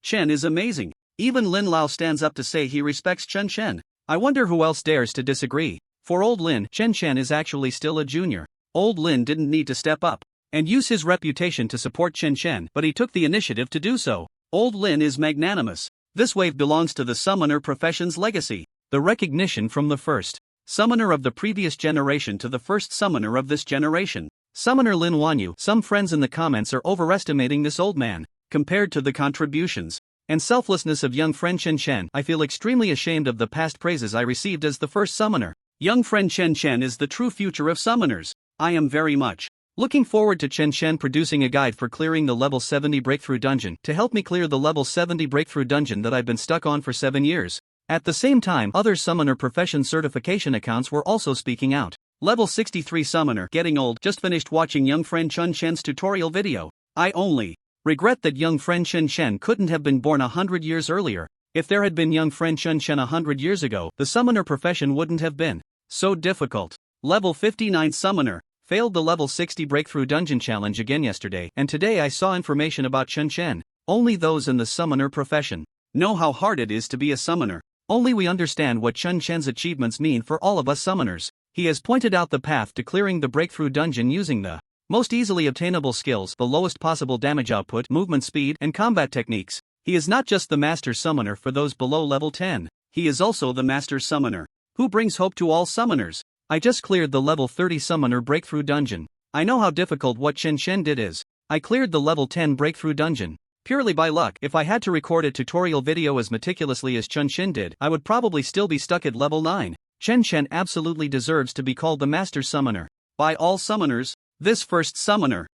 Chen is amazing. Even Lin Lao stands up to say he respects Chen Chen. I wonder who else dares to disagree. For old Lin, Chen Chen is actually still a junior. Old Lin didn't need to step up and use his reputation to support Chen Chen, but he took the initiative to do so. Old Lin is magnanimous. This wave belongs to the summoner profession's legacy. The recognition from the first summoner of the previous generation to the first summoner of this generation. Summoner Lin Wanyu. Some friends in the comments are overestimating this old man. Compared to the contributions and selflessness of young friend Chen Chen, I feel extremely ashamed of the past praises I received as the first summoner. Young friend Chen Chen is the true future of summoners. I am very much looking forward to Chen Chen producing a guide for clearing the level 70 breakthrough dungeon to help me clear the level 70 breakthrough dungeon that I've been stuck on for 7 years. At the same time, other summoner profession certification accounts were also speaking out. Level 63 summoner, getting old, just finished watching young friend Chen Chen's tutorial video. I only regret that young friend Chen Chen couldn't have been born 100 years earlier. If there had been young friend Chen Chen 100 years ago, the summoner profession wouldn't have been so difficult. Level 59 summoner, failed the level 60 breakthrough dungeon challenge again yesterday, and today I saw information about Chen Chen. Only those in the summoner profession know how hard it is to be a summoner. Only we understand what Chen Chen's achievements mean for all of us summoners. He has pointed out the path to clearing the breakthrough dungeon using the most easily obtainable skills, the lowest possible damage output, movement speed, and combat techniques. He is not just the master summoner for those below level 10. He is also the master summoner who brings hope to all summoners. I just cleared the level 30 summoner breakthrough dungeon. I know how difficult what Chen Chen did is. I cleared the level 10 breakthrough dungeon purely by luck. If I had to record a tutorial video as meticulously as Chen Chen did, I would probably still be stuck at level 9. Chen Chen absolutely deserves to be called the master summoner by all summoners. This first summoner,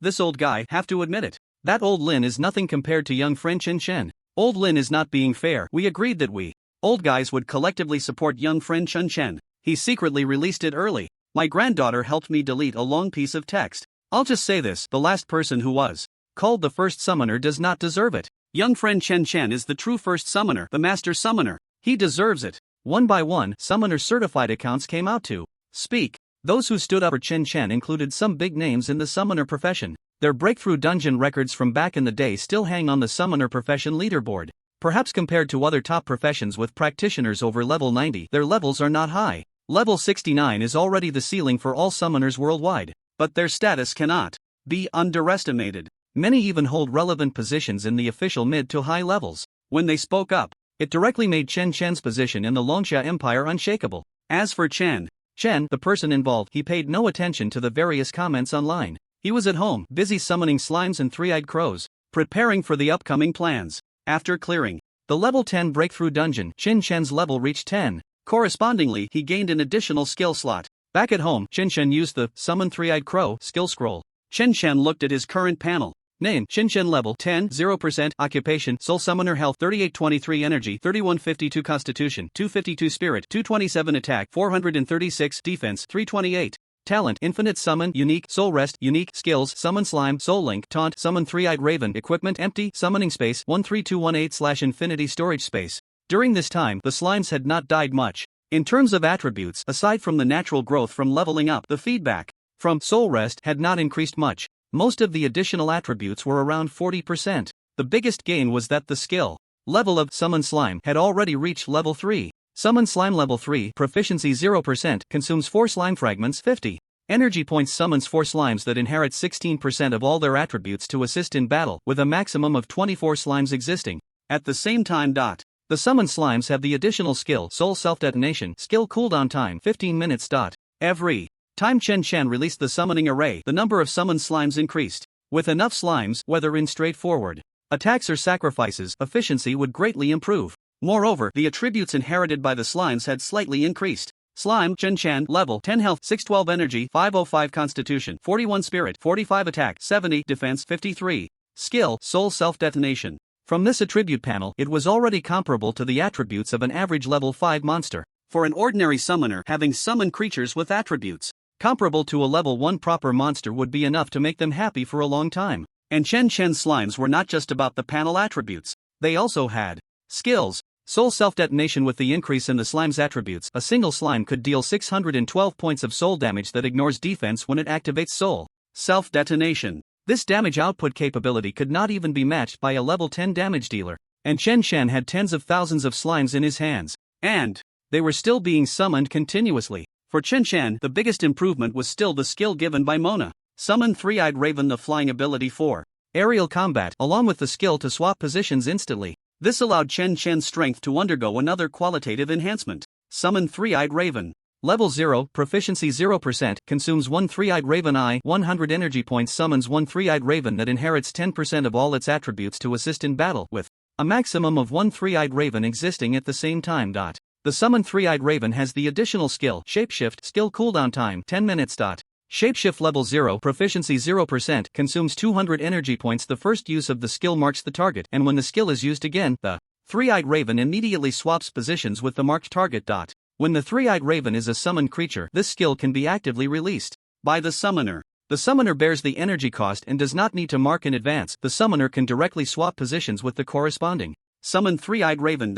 this old guy, have to admit it. That old Lin is nothing compared to young friend Chen Chen. Old Lin is not being fair. We agreed that we old guys would collectively support young friend Chen Chen. He secretly released it early. My granddaughter helped me delete a long piece of text. I'll just say this, the last person who was called the first summoner does not deserve it. Young friend Chen Chen is the true first summoner, the master summoner. He deserves it. One by one, summoner certified accounts came out to speak. Those who stood up for Chen Chen included some big names in the summoner profession. Their breakthrough dungeon records from back in the day still hang on the summoner profession leaderboard. Perhaps compared to other top professions with practitioners over level 90, their levels are not high. Level 69 is already the ceiling for all summoners worldwide, but their status cannot be underestimated. Many even hold relevant positions in the official mid to high levels. When they spoke up, it directly made Chen Chen's position in the Longsha Empire unshakable. As for Chen, the person involved, he paid no attention to the various comments online. He was at home, busy summoning slimes and three-eyed crows, preparing for the upcoming plans. After clearing the level 10 breakthrough dungeon, Chen Chen's level reached 10. Correspondingly, he gained an additional skill slot. Back at home, Chen Chen used the Summon Three-Eyed Crow skill scroll. Chen Chen looked at his current panel. Name, Chen Chen level 10, 0%, occupation, Soul Summoner health 3823 energy, 3152 constitution, 252 spirit, 227 attack, 436 defense, 328. Talent: Infinite Summon, Unique, Soul Rest, Unique, Skills: Summon Slime, Soul Link, Taunt, Summon Three-Eyed Raven. Equipment: Empty, Summoning Space, 13218/Infinity Storage Space. During this time, the slimes had not died much. In terms of attributes, aside from the natural growth from leveling up, the feedback from Soul Rest had not increased much. Most of the additional attributes were around 40%. The biggest gain was that the skill level of Summon Slime had already reached level 3. Summon Slime level 3, proficiency 0%, consumes 4 slime fragments, 50 energy points. Summons 4 slimes that inherit 16% of all their attributes to assist in battle, with a maximum of 24 slimes existing at the same time. The summoned slimes have the additional skill Soul Self-Detonation, skill cooldown time 15 minutes. Every time Chen Chen released the summoning array, the number of summoned slimes increased. With enough slimes, whether in straightforward attacks or sacrifices, efficiency would greatly improve. Moreover, the attributes inherited by the slimes had slightly increased. Slime, Chen Chen, level 10 health, 612 energy, 505 constitution, 41 spirit, 45 attack, 70 defense, 53 skill, Soul Self-Detonation. From this attribute panel, it was already comparable to the attributes of an average level 5 monster. For an ordinary summoner, having summoned creatures with attributes comparable to a level 1 proper monster would be enough to make them happy for a long time. And Chen Chen's slimes were not just about the panel attributes, they also had skills. Soul Self-Detonation. With the increase in the slime's attributes, a single slime could deal 612 points of soul damage that ignores defense when it activates Soul Self-Detonation. This damage output capability could not even be matched by a level 10 damage dealer, and Chen Chen had tens of thousands of slimes in his hands, and they were still being summoned continuously. For Chen Chen, the biggest improvement was still the skill given by Mona. Summon Three-Eyed Raven, the flying ability for aerial combat, along with the skill to swap positions instantly. This allowed Chen Chen's strength to undergo another qualitative enhancement. Summon Three-Eyed Raven. Level 0, proficiency 0%, consumes 1 Three-Eyed Raven eye, 100 energy points. Summons 1 Three-Eyed Raven that inherits 10% of all its attributes to assist in battle, with a maximum of 1 Three-Eyed Raven existing at the same time. The summoned Three-Eyed Raven has the additional skill Shapeshift, skill cooldown time 10 minutes. Shapeshift level 0, proficiency 0%, consumes 200 energy points. The first use of the skill marks the target, and when the skill is used again, the Three-Eyed Raven immediately swaps positions with the marked target. When the Three-Eyed Raven is a summoned creature, this skill can be actively released by the summoner. The summoner bears the energy cost and does not need to mark in advance. The summoner can directly swap positions with the corresponding summoned Three-Eyed Raven.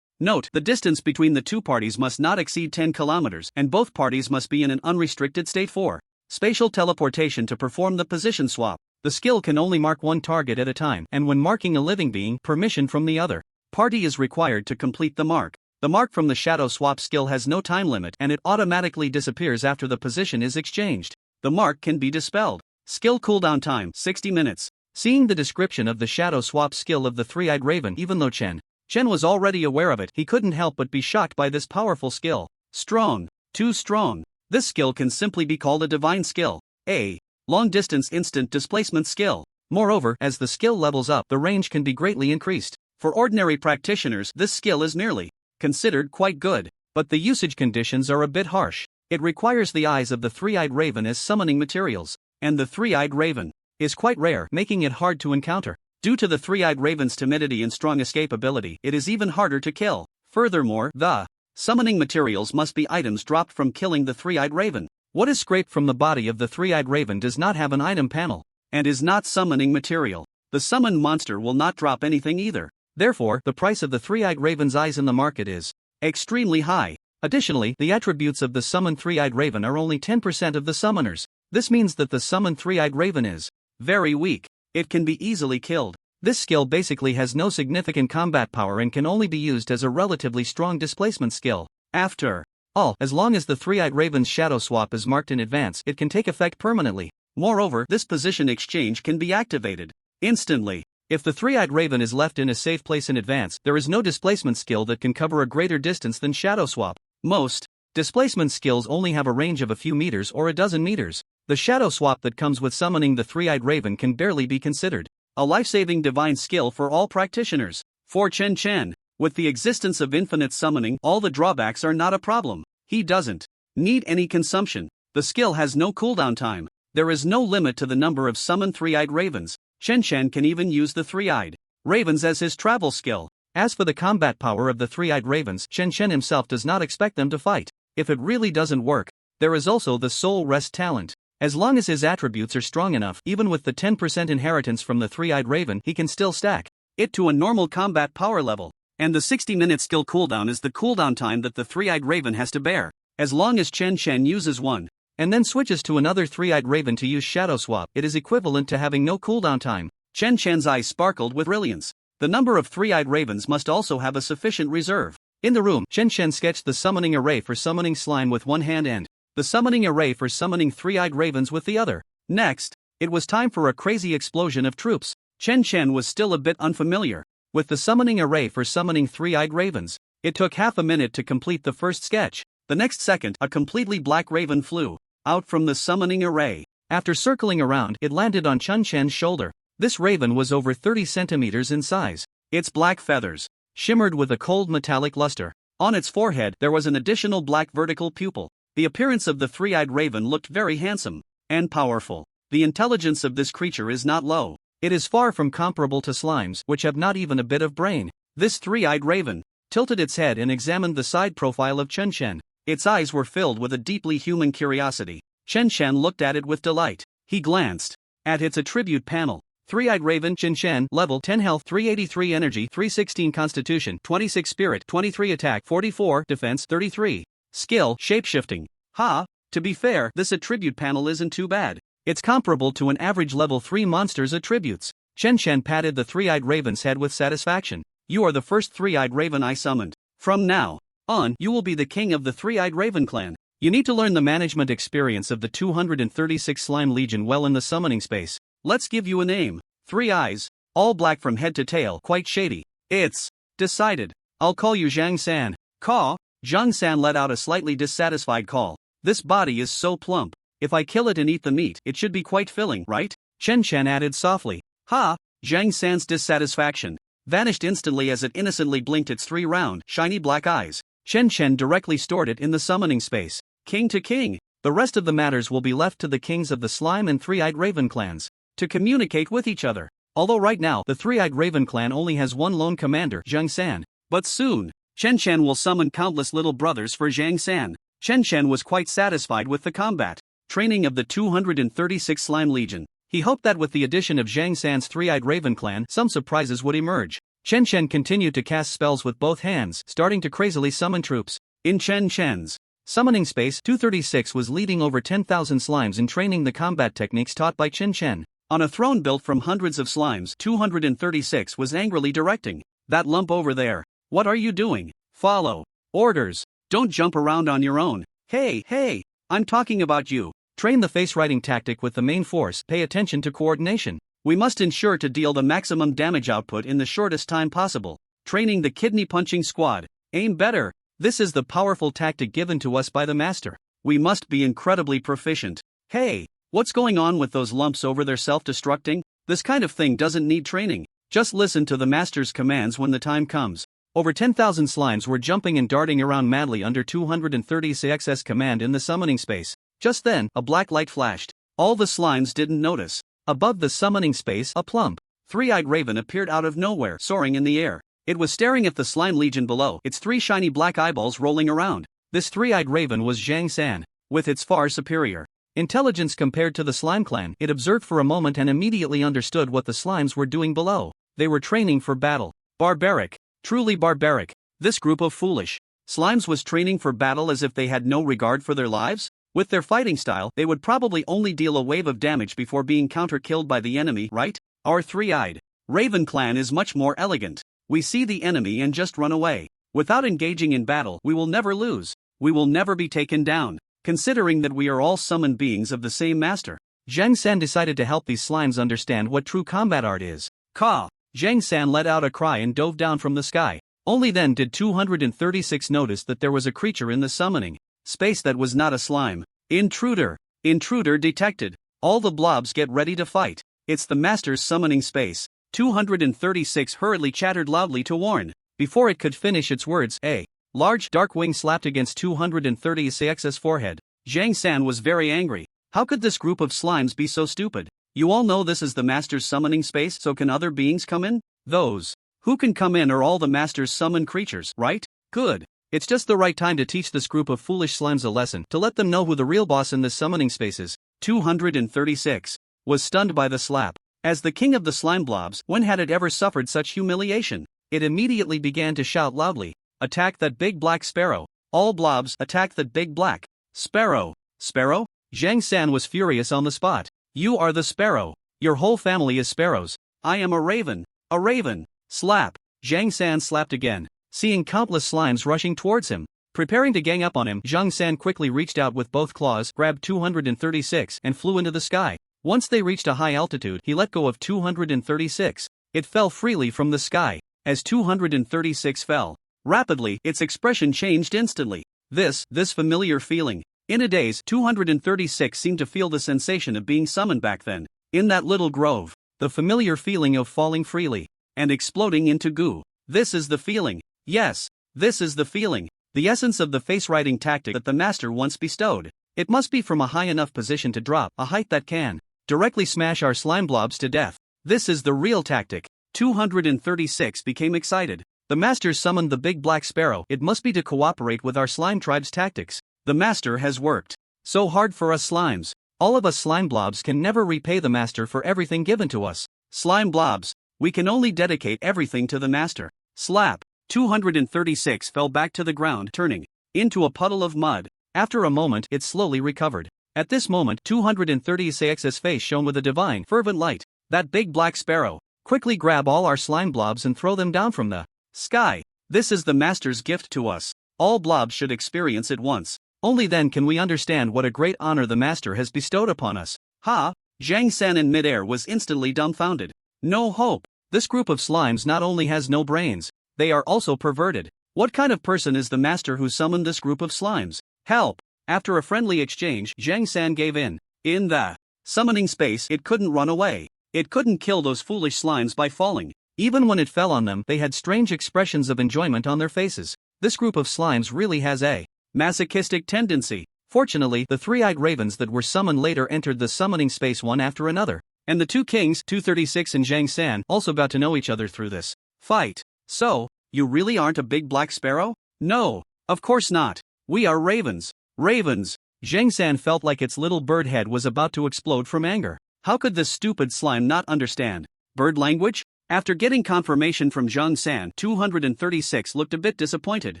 Note, the distance between the two parties must not exceed 10 kilometers, and both parties must be in an unrestricted state. 4. Spatial teleportation. To perform the position swap, the skill can only mark one target at a time, and when marking a living being, permission from the other party is required to complete the mark. The mark from the shadow swap skill has no time limit, and it automatically disappears after the position is exchanged. The mark can be dispelled. Skill cooldown time 60 minutes. Seeing the description of the shadow swap skill of the Three-Eyed Raven, even though Chen was already aware of it, he couldn't help but be shocked by this powerful skill. Strong. Too strong. This skill can simply be called a divine skill. A long-distance instant displacement skill. Moreover, as the skill levels up, the range can be greatly increased. For ordinary practitioners, this skill is nearly considered quite good, but the usage conditions are a bit harsh. It requires the eyes of the Three-Eyed Raven as summoning materials, and the Three-Eyed Raven is quite rare, making it hard to encounter. Due to the Three-Eyed Raven's timidity and strong escape ability, it is even harder to kill. Furthermore, the summoning materials must be items dropped from killing the Three-Eyed Raven. What is scraped from the body of the Three-Eyed Raven does not have an item panel, and is not summoning material. The summoned monster will not drop anything either. Therefore, the price of the Three-Eyed Raven's eyes in the market is extremely high. Additionally, the attributes of the summoned Three-Eyed Raven are only 10% of the summoners. This means that the summoned Three-Eyed Raven is very weak. It can be easily killed. This skill basically has no significant combat power and can only be used as a relatively strong displacement skill. After all, as long as the Three-Eyed Raven's shadow swap is marked in advance, it can take effect permanently. Moreover, this position exchange can be activated instantly. If the Three-Eyed Raven is left in a safe place in advance, there is no displacement skill that can cover a greater distance than Shadow Swap. Most displacement skills only have a range of a few meters or a dozen meters. The Shadow Swap that comes with summoning the Three-Eyed Raven can barely be considered a life-saving divine skill for all practitioners. For Chen Chen, with the existence of infinite summoning, all the drawbacks are not a problem. He doesn't need any consumption. The skill has no cooldown time. There is no limit to the number of summoned Three-Eyed Ravens. Chen Chen can even use the Three-Eyed Ravens as his travel skill. As for the combat power of the Three-Eyed Ravens, Chen Chen himself does not expect them to fight. If it really doesn't work, There is also the soul rest talent. As long as his attributes are strong enough, even with the 10% inheritance from the three-eyed raven, he can still stack it to a normal combat power level. And the 60-minute skill cooldown is the cooldown time that the three-eyed raven has to bear, as long as Chen Chen uses one, and then switches to another three-eyed raven to use shadow swap. It is equivalent to having no cooldown time. Chen Chen's eyes sparkled with brilliance. The number of three-eyed ravens must also have a sufficient reserve. In the room, Chen Chen sketched the summoning array for summoning slime with one hand and the summoning array for summoning three-eyed ravens with the other. Next, it was time for a crazy explosion of troops. Chen Chen was still a bit unfamiliar with the summoning array for summoning three-eyed ravens. It took half a minute to complete the first sketch. The next second, a completely black raven flew out from the summoning array. After circling around, it landed on Chen Chen's shoulder. This raven was over 30 centimeters in size. Its black feathers shimmered with a cold metallic luster. On its forehead, there was an additional black vertical pupil. The appearance of the three-eyed raven looked very handsome and powerful. The intelligence of this creature is not low. It is far from comparable to slimes, which have not even a bit of brain. This three-eyed raven tilted its head and examined the side profile of Chen Chen. Its eyes were filled with a deeply human curiosity. Chen Chen looked at it with delight. He glanced at its attribute panel. Three-eyed raven, Chen Chen, level 10 health, 383 energy, 316 constitution, 26 spirit, 23 attack, 44 defense, 33 skill, shapeshifting. To be fair, this attribute panel isn't too bad. It's comparable to an average level 3 monster's attributes. Chen Chen patted the three-eyed raven's head with satisfaction. You are the first three-eyed raven I summoned. From now on, you will be the king of the three-eyed raven clan. You need to learn the management experience of the 236 slime legion well in the summoning space. Let's give you a name. Three eyes, all black from head to tail, quite shady. It's decided. I'll call you Zhang San. Caw. Zhang San let out a slightly dissatisfied call. This body is so plump. If I kill it and eat the meat, it should be quite filling, right? Chen Chen added softly. Zhang San's dissatisfaction vanished instantly as it innocently blinked its 3 round, shiny black eyes. Chen Chen directly stored it in the summoning space. King to king. The rest of the matters will be left to the kings of the slime and three-eyed raven clans to communicate with each other. Although right now, the three-eyed raven clan only has one lone commander, Zhang San. But soon, Chen Chen will summon countless little brothers for Zhang San. Chen Chen was quite satisfied with the combat training of the 236 slime legion. He hoped that with the addition of Zhang San's three-eyed raven clan, some surprises would emerge. Chen Chen continued to cast spells with both hands, starting to crazily summon troops. In Chen Chen's summoning space, 236 was leading over 10,000 slimes in training the combat techniques taught by Chen Chen. On a throne built from hundreds of slimes, 236 was angrily directing. That lump over there. What are you doing? Follow orders. Don't jump around on your own. Hey, I'm talking about you. Train the face-riding tactic with the main force, pay attention to coordination. We must ensure to deal the maximum damage output in the shortest time possible. Training the kidney-punching squad. Aim better. This is the powerful tactic given to us by the master. We must be incredibly proficient. Hey, what's going on with those lumps over there self-destructing? This kind of thing doesn't need training. Just listen to the master's commands when the time comes. Over 10,000 slimes were jumping and darting around madly under 236's command in the summoning space. Just then, a black light flashed. All the slimes didn't notice. Above the summoning space, a plump, three-eyed raven appeared out of nowhere, soaring in the air. It was staring at the slime legion below, its 3 shiny black eyeballs rolling around. This three-eyed raven was Zhang San. With its far superior intelligence compared to the slime clan, it observed for a moment and immediately understood what the slimes were doing below. They were training for battle. Barbaric. Truly barbaric. This group of foolish slimes was training for battle as if they had no regard for their lives? With their fighting style, they would probably only deal a wave of damage before being counter-killed by the enemy, right? Our three-eyed raven clan is much more elegant. We see the enemy and just run away. Without engaging in battle, we will never lose. We will never be taken down, considering that we are all summoned beings of the same master. Zhang San decided to help these slimes understand what true combat art is. Caw! Zhang San let out a cry and dove down from the sky. Only then did 236 notice that there was a creature in the summoning space that was not a slime. Intruder! Intruder detected. All the blobs get ready to fight. It's the master's summoning space. 236 hurriedly chattered loudly to warn. Before it could finish its words, a large dark wing slapped against 236's forehead. Zhang San was very angry. How could this group of slimes be so stupid? You all know this is the master's summoning space, so can other beings come in? Those who can come in are all the master's summoned creatures, right? Good. It's just the right time to teach this group of foolish slimes a lesson, to let them know who the real boss in this summoning space is. 236. Was stunned by the slap. As the king of the slime blobs, when had it ever suffered such humiliation? It immediately began to shout loudly, "Attack that big black sparrow! All blobs, attack that big black sparrow!" Sparrow? Zhang San was furious on the spot. "You are the sparrow. Your whole family is sparrows. I am a raven. A raven!" Slap! Zhang San slapped again, seeing countless slimes rushing towards him. Preparing to gang up on him, Zhang San quickly reached out with both claws, grabbed 236, and flew into the sky. Once they reached a high altitude, he let go of 236. It fell freely from the sky. As 236 fell rapidly, its expression changed instantly. This familiar feeling. In a daze, 236 seemed to feel the sensation of being summoned back then, in that little grove. The familiar feeling of falling freely and exploding into goo. This is the feeling. Yes, this is the feeling. The essence of the face-riding tactic that the master once bestowed. It must be from a high enough position to drop, a height that can directly smash our slime blobs to death. This is the real tactic. 236 became excited. The master summoned the big black sparrow. It must be to cooperate with our slime tribe's tactics. The master has worked so hard for us slimes. All of us slime blobs can never repay the master for everything given to us. Slime blobs, we can only dedicate everything to the master. Slap! 236 fell back to the ground, turning into a puddle of mud. After a moment, it slowly recovered. At this moment, 236's face shone with a divine, fervent light. That big black sparrow. Quickly grab all our slime blobs and throw them down from the sky. This is the master's gift to us. All blobs should experience it once. Only then can we understand what a great honor the master has bestowed upon us. Ha! Zhang San in midair was instantly dumbfounded. No hope. This group of slimes not only has no brains, they are also perverted. What kind of person is the master who summoned this group of slimes? Help! After a friendly exchange, Zhang San gave in. In the summoning space, it couldn't run away. It couldn't kill those foolish slimes by falling. Even when it fell on them, they had strange expressions of enjoyment on their faces. This group of slimes really has a masochistic tendency. Fortunately, the three-eyed ravens that were summoned later entered the summoning space one after another. And the two kings, 236 and Zhang San, also got to know each other through this fight. So, you really aren't a big black sparrow? No, of course not. We are ravens. Ravens! Zhang San felt like its little bird head was about to explode from anger. How could this stupid slime not understand bird language? After getting confirmation from Zhang San, 236 looked a bit disappointed.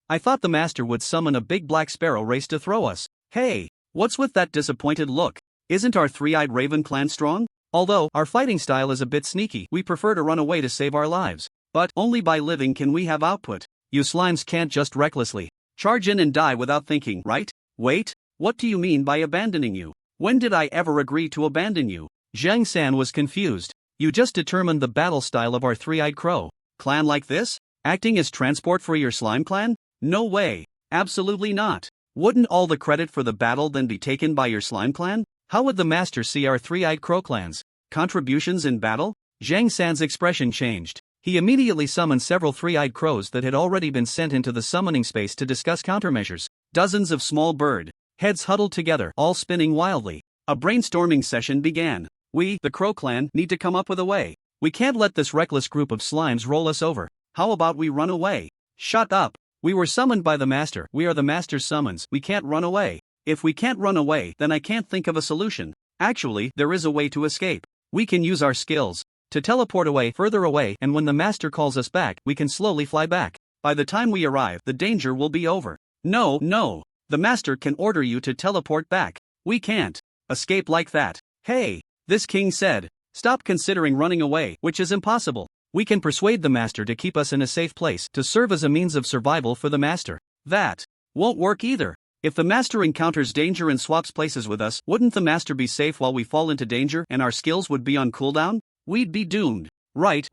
I thought the master would summon a big black sparrow race to throw us. Hey, what's with that disappointed look? Isn't our three-eyed raven clan strong? Although our fighting style is a bit sneaky, we prefer to run away to save our lives. But only by living can we have output. You slimes can't just recklessly charge in and die without thinking, right? Wait, what do you mean by abandoning you? When did I ever agree to abandon you? Zhang San was confused. You just determined the battle style of our three-eyed crow clan like this? Acting as transport for your slime clan? No way. Absolutely not. Wouldn't all the credit for the battle then be taken by your slime clan? How would the master see our three-eyed crow clan's contributions in battle? Zhang San's expression changed. He immediately summoned several three-eyed crows that had already been sent into the summoning space to discuss countermeasures. Dozens of small bird heads huddled together, all spinning wildly. A brainstorming session began. We, the Crow Clan, need to come up with a way. We can't let this reckless group of slimes roll us over. How about we run away? Shut up. We were summoned by the master. We are the master's summons. We can't run away. If we can't run away, then I can't think of a solution. Actually, there is a way to escape. We can use our skills to teleport away, further away, and when the master calls us back, we can slowly fly back. By the time we arrive, the danger will be over. No. The master can order you to teleport back. We can't escape like that. Hey, this king said, stop considering running away, which is impossible. We can persuade the master to keep us in a safe place, to serve as a means of survival for the master. That won't work either. If the master encounters danger and swaps places with us, wouldn't the master be safe while we fall into danger and our skills would be on cooldown? We'd be doomed. Right.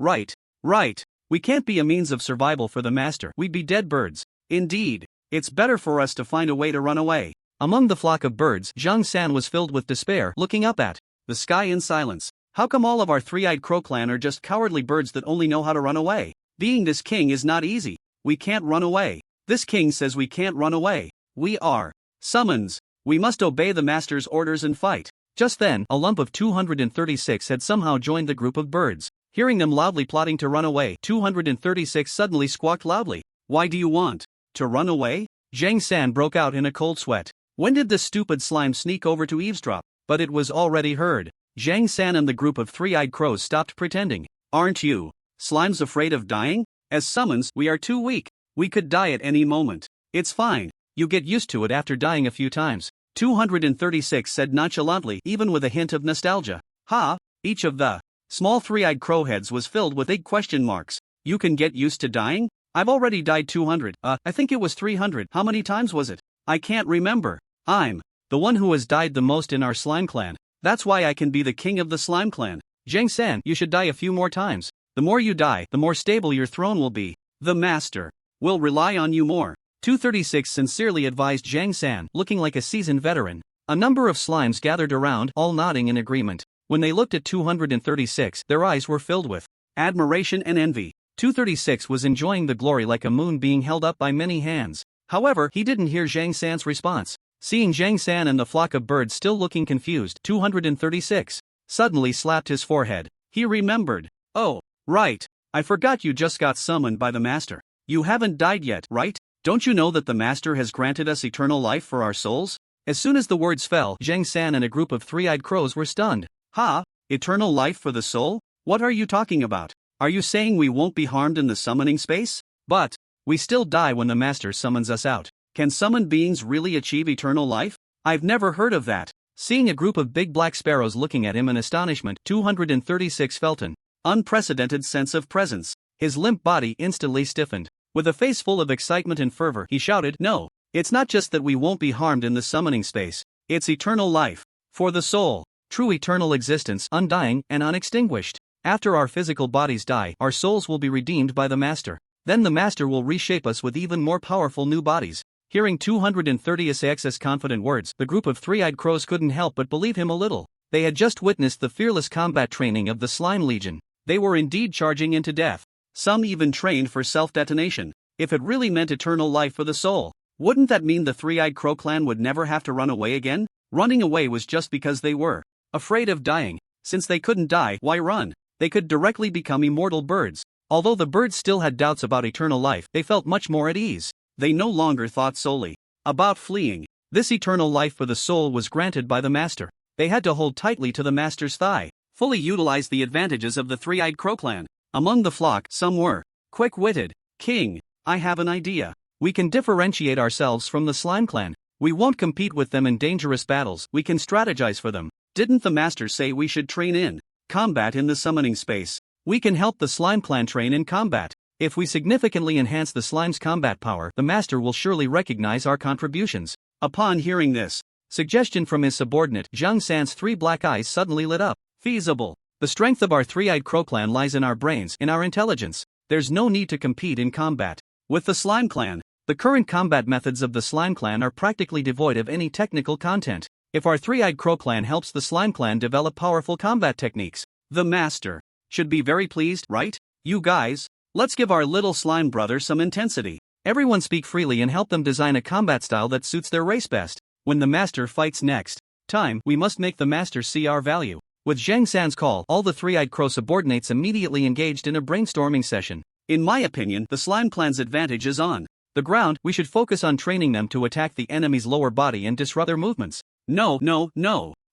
We can't be a means of survival for the master. We'd be dead birds. Indeed. It's better for us to find a way to run away. Among the flock of birds, Zhang San was filled with despair, looking up at the sky in silence. How come all of our three-eyed crow clan are just cowardly birds that only know how to run away? Being this king is not easy. We can't run away. This king says we can't run away. We are summons. We must obey the master's orders and fight. Just then, a lump of 236 had somehow joined the group of birds. Hearing them loudly plotting to run away, 236 suddenly squawked loudly. Why do you want To run away? Zhang San broke out in a cold sweat. When did the stupid slime sneak over to eavesdrop? But it was already heard. Zhang San and the group of three-eyed crows stopped pretending. Aren't you slimes afraid of dying? As summons, we are too weak. We could die at any moment. It's fine. You get used to it after dying a few times. 236 said nonchalantly, even with a hint of nostalgia. Ha! Each of the small three-eyed crow heads was filled with big question marks. You can get used to dying? I've already died 200, I think it was 300. How many times was it? I can't remember. I'm the one who has died the most in our slime clan. That's why I can be the king of the slime clan. Zhang San, you should die a few more times. The more you die, the more stable your throne will be. The master will rely on you more. 236 sincerely advised Zhang San, looking like a seasoned veteran. A number of slimes gathered around, all nodding in agreement. When they looked at 236, their eyes were filled with admiration and envy. 236 was enjoying the glory like a moon being held up by many hands. However, he didn't hear Zhang San's response. Seeing Zhang San and the flock of birds still looking confused, 236 suddenly slapped his forehead. He remembered. Oh, right. I forgot you just got summoned by the master. You haven't died yet, right? Don't you know that the master has granted us eternal life for our souls? As soon as the words fell, Zhang San and a group of three-eyed crows were stunned. Ha! Eternal life for the soul? What are you talking about? Are you saying we won't be harmed in the summoning space? But we still die when the master summons us out. Can summoned beings really achieve eternal life? I've never heard of that. Seeing a group of big black sparrows looking at him in astonishment, 236 felt an unprecedented sense of presence. His limp body instantly stiffened. With a face full of excitement and fervor, he shouted, "No, it's not just that we won't be harmed in the summoning space. It's eternal life. For the soul. True eternal existence, undying and unextinguished. After our physical bodies die, our souls will be redeemed by the master. Then the master will reshape us with even more powerful new bodies." Hearing 236's confident words, the group of three-eyed crows couldn't help but believe him a little. They had just witnessed the fearless combat training of the Slime Legion. They were indeed charging into death. Some even trained for self-detonation. If it really meant eternal life for the soul, wouldn't that mean the three-eyed crow clan would never have to run away again? Running away was just because they were afraid of dying. Since they couldn't die, why run? They could directly become immortal birds. Although the birds still had doubts about eternal life, they felt much more at ease. They no longer thought solely about fleeing. This eternal life for the soul was granted by the master. They had to hold tightly to the master's thigh, fully utilize the advantages of the three-eyed crow clan. Among the flock, some were quick-witted. "King, I have an idea. We can differentiate ourselves from the slime clan. We won't compete with them in dangerous battles, we can strategize for them. Didn't the master say we should train in combat in the summoning space? We can help the slime clan train in combat. If we significantly enhance the slime's combat power, the master will surely recognize our contributions." Upon hearing this suggestion from his subordinate, Zhang San's three black eyes suddenly lit up. Feasible. The strength of our three-eyed crow clan lies in our brains, in our intelligence. There's no need to compete in combat with the slime clan. The current combat methods of the slime clan are practically devoid of any technical content. If our three-eyed crow clan helps the slime clan develop powerful combat techniques, the master should be very pleased, right? You guys, let's give our little slime brother some intensity. Everyone speak freely and help them design a combat style that suits their race best. When the master fights next time, we must make the master see our value. With Zhang San's call, all the three-eyed crow subordinates immediately engaged in a brainstorming session. In my opinion, the slime clan's advantage is on the ground. We should focus on training them to attack the enemy's lower body and disrupt their movements. No.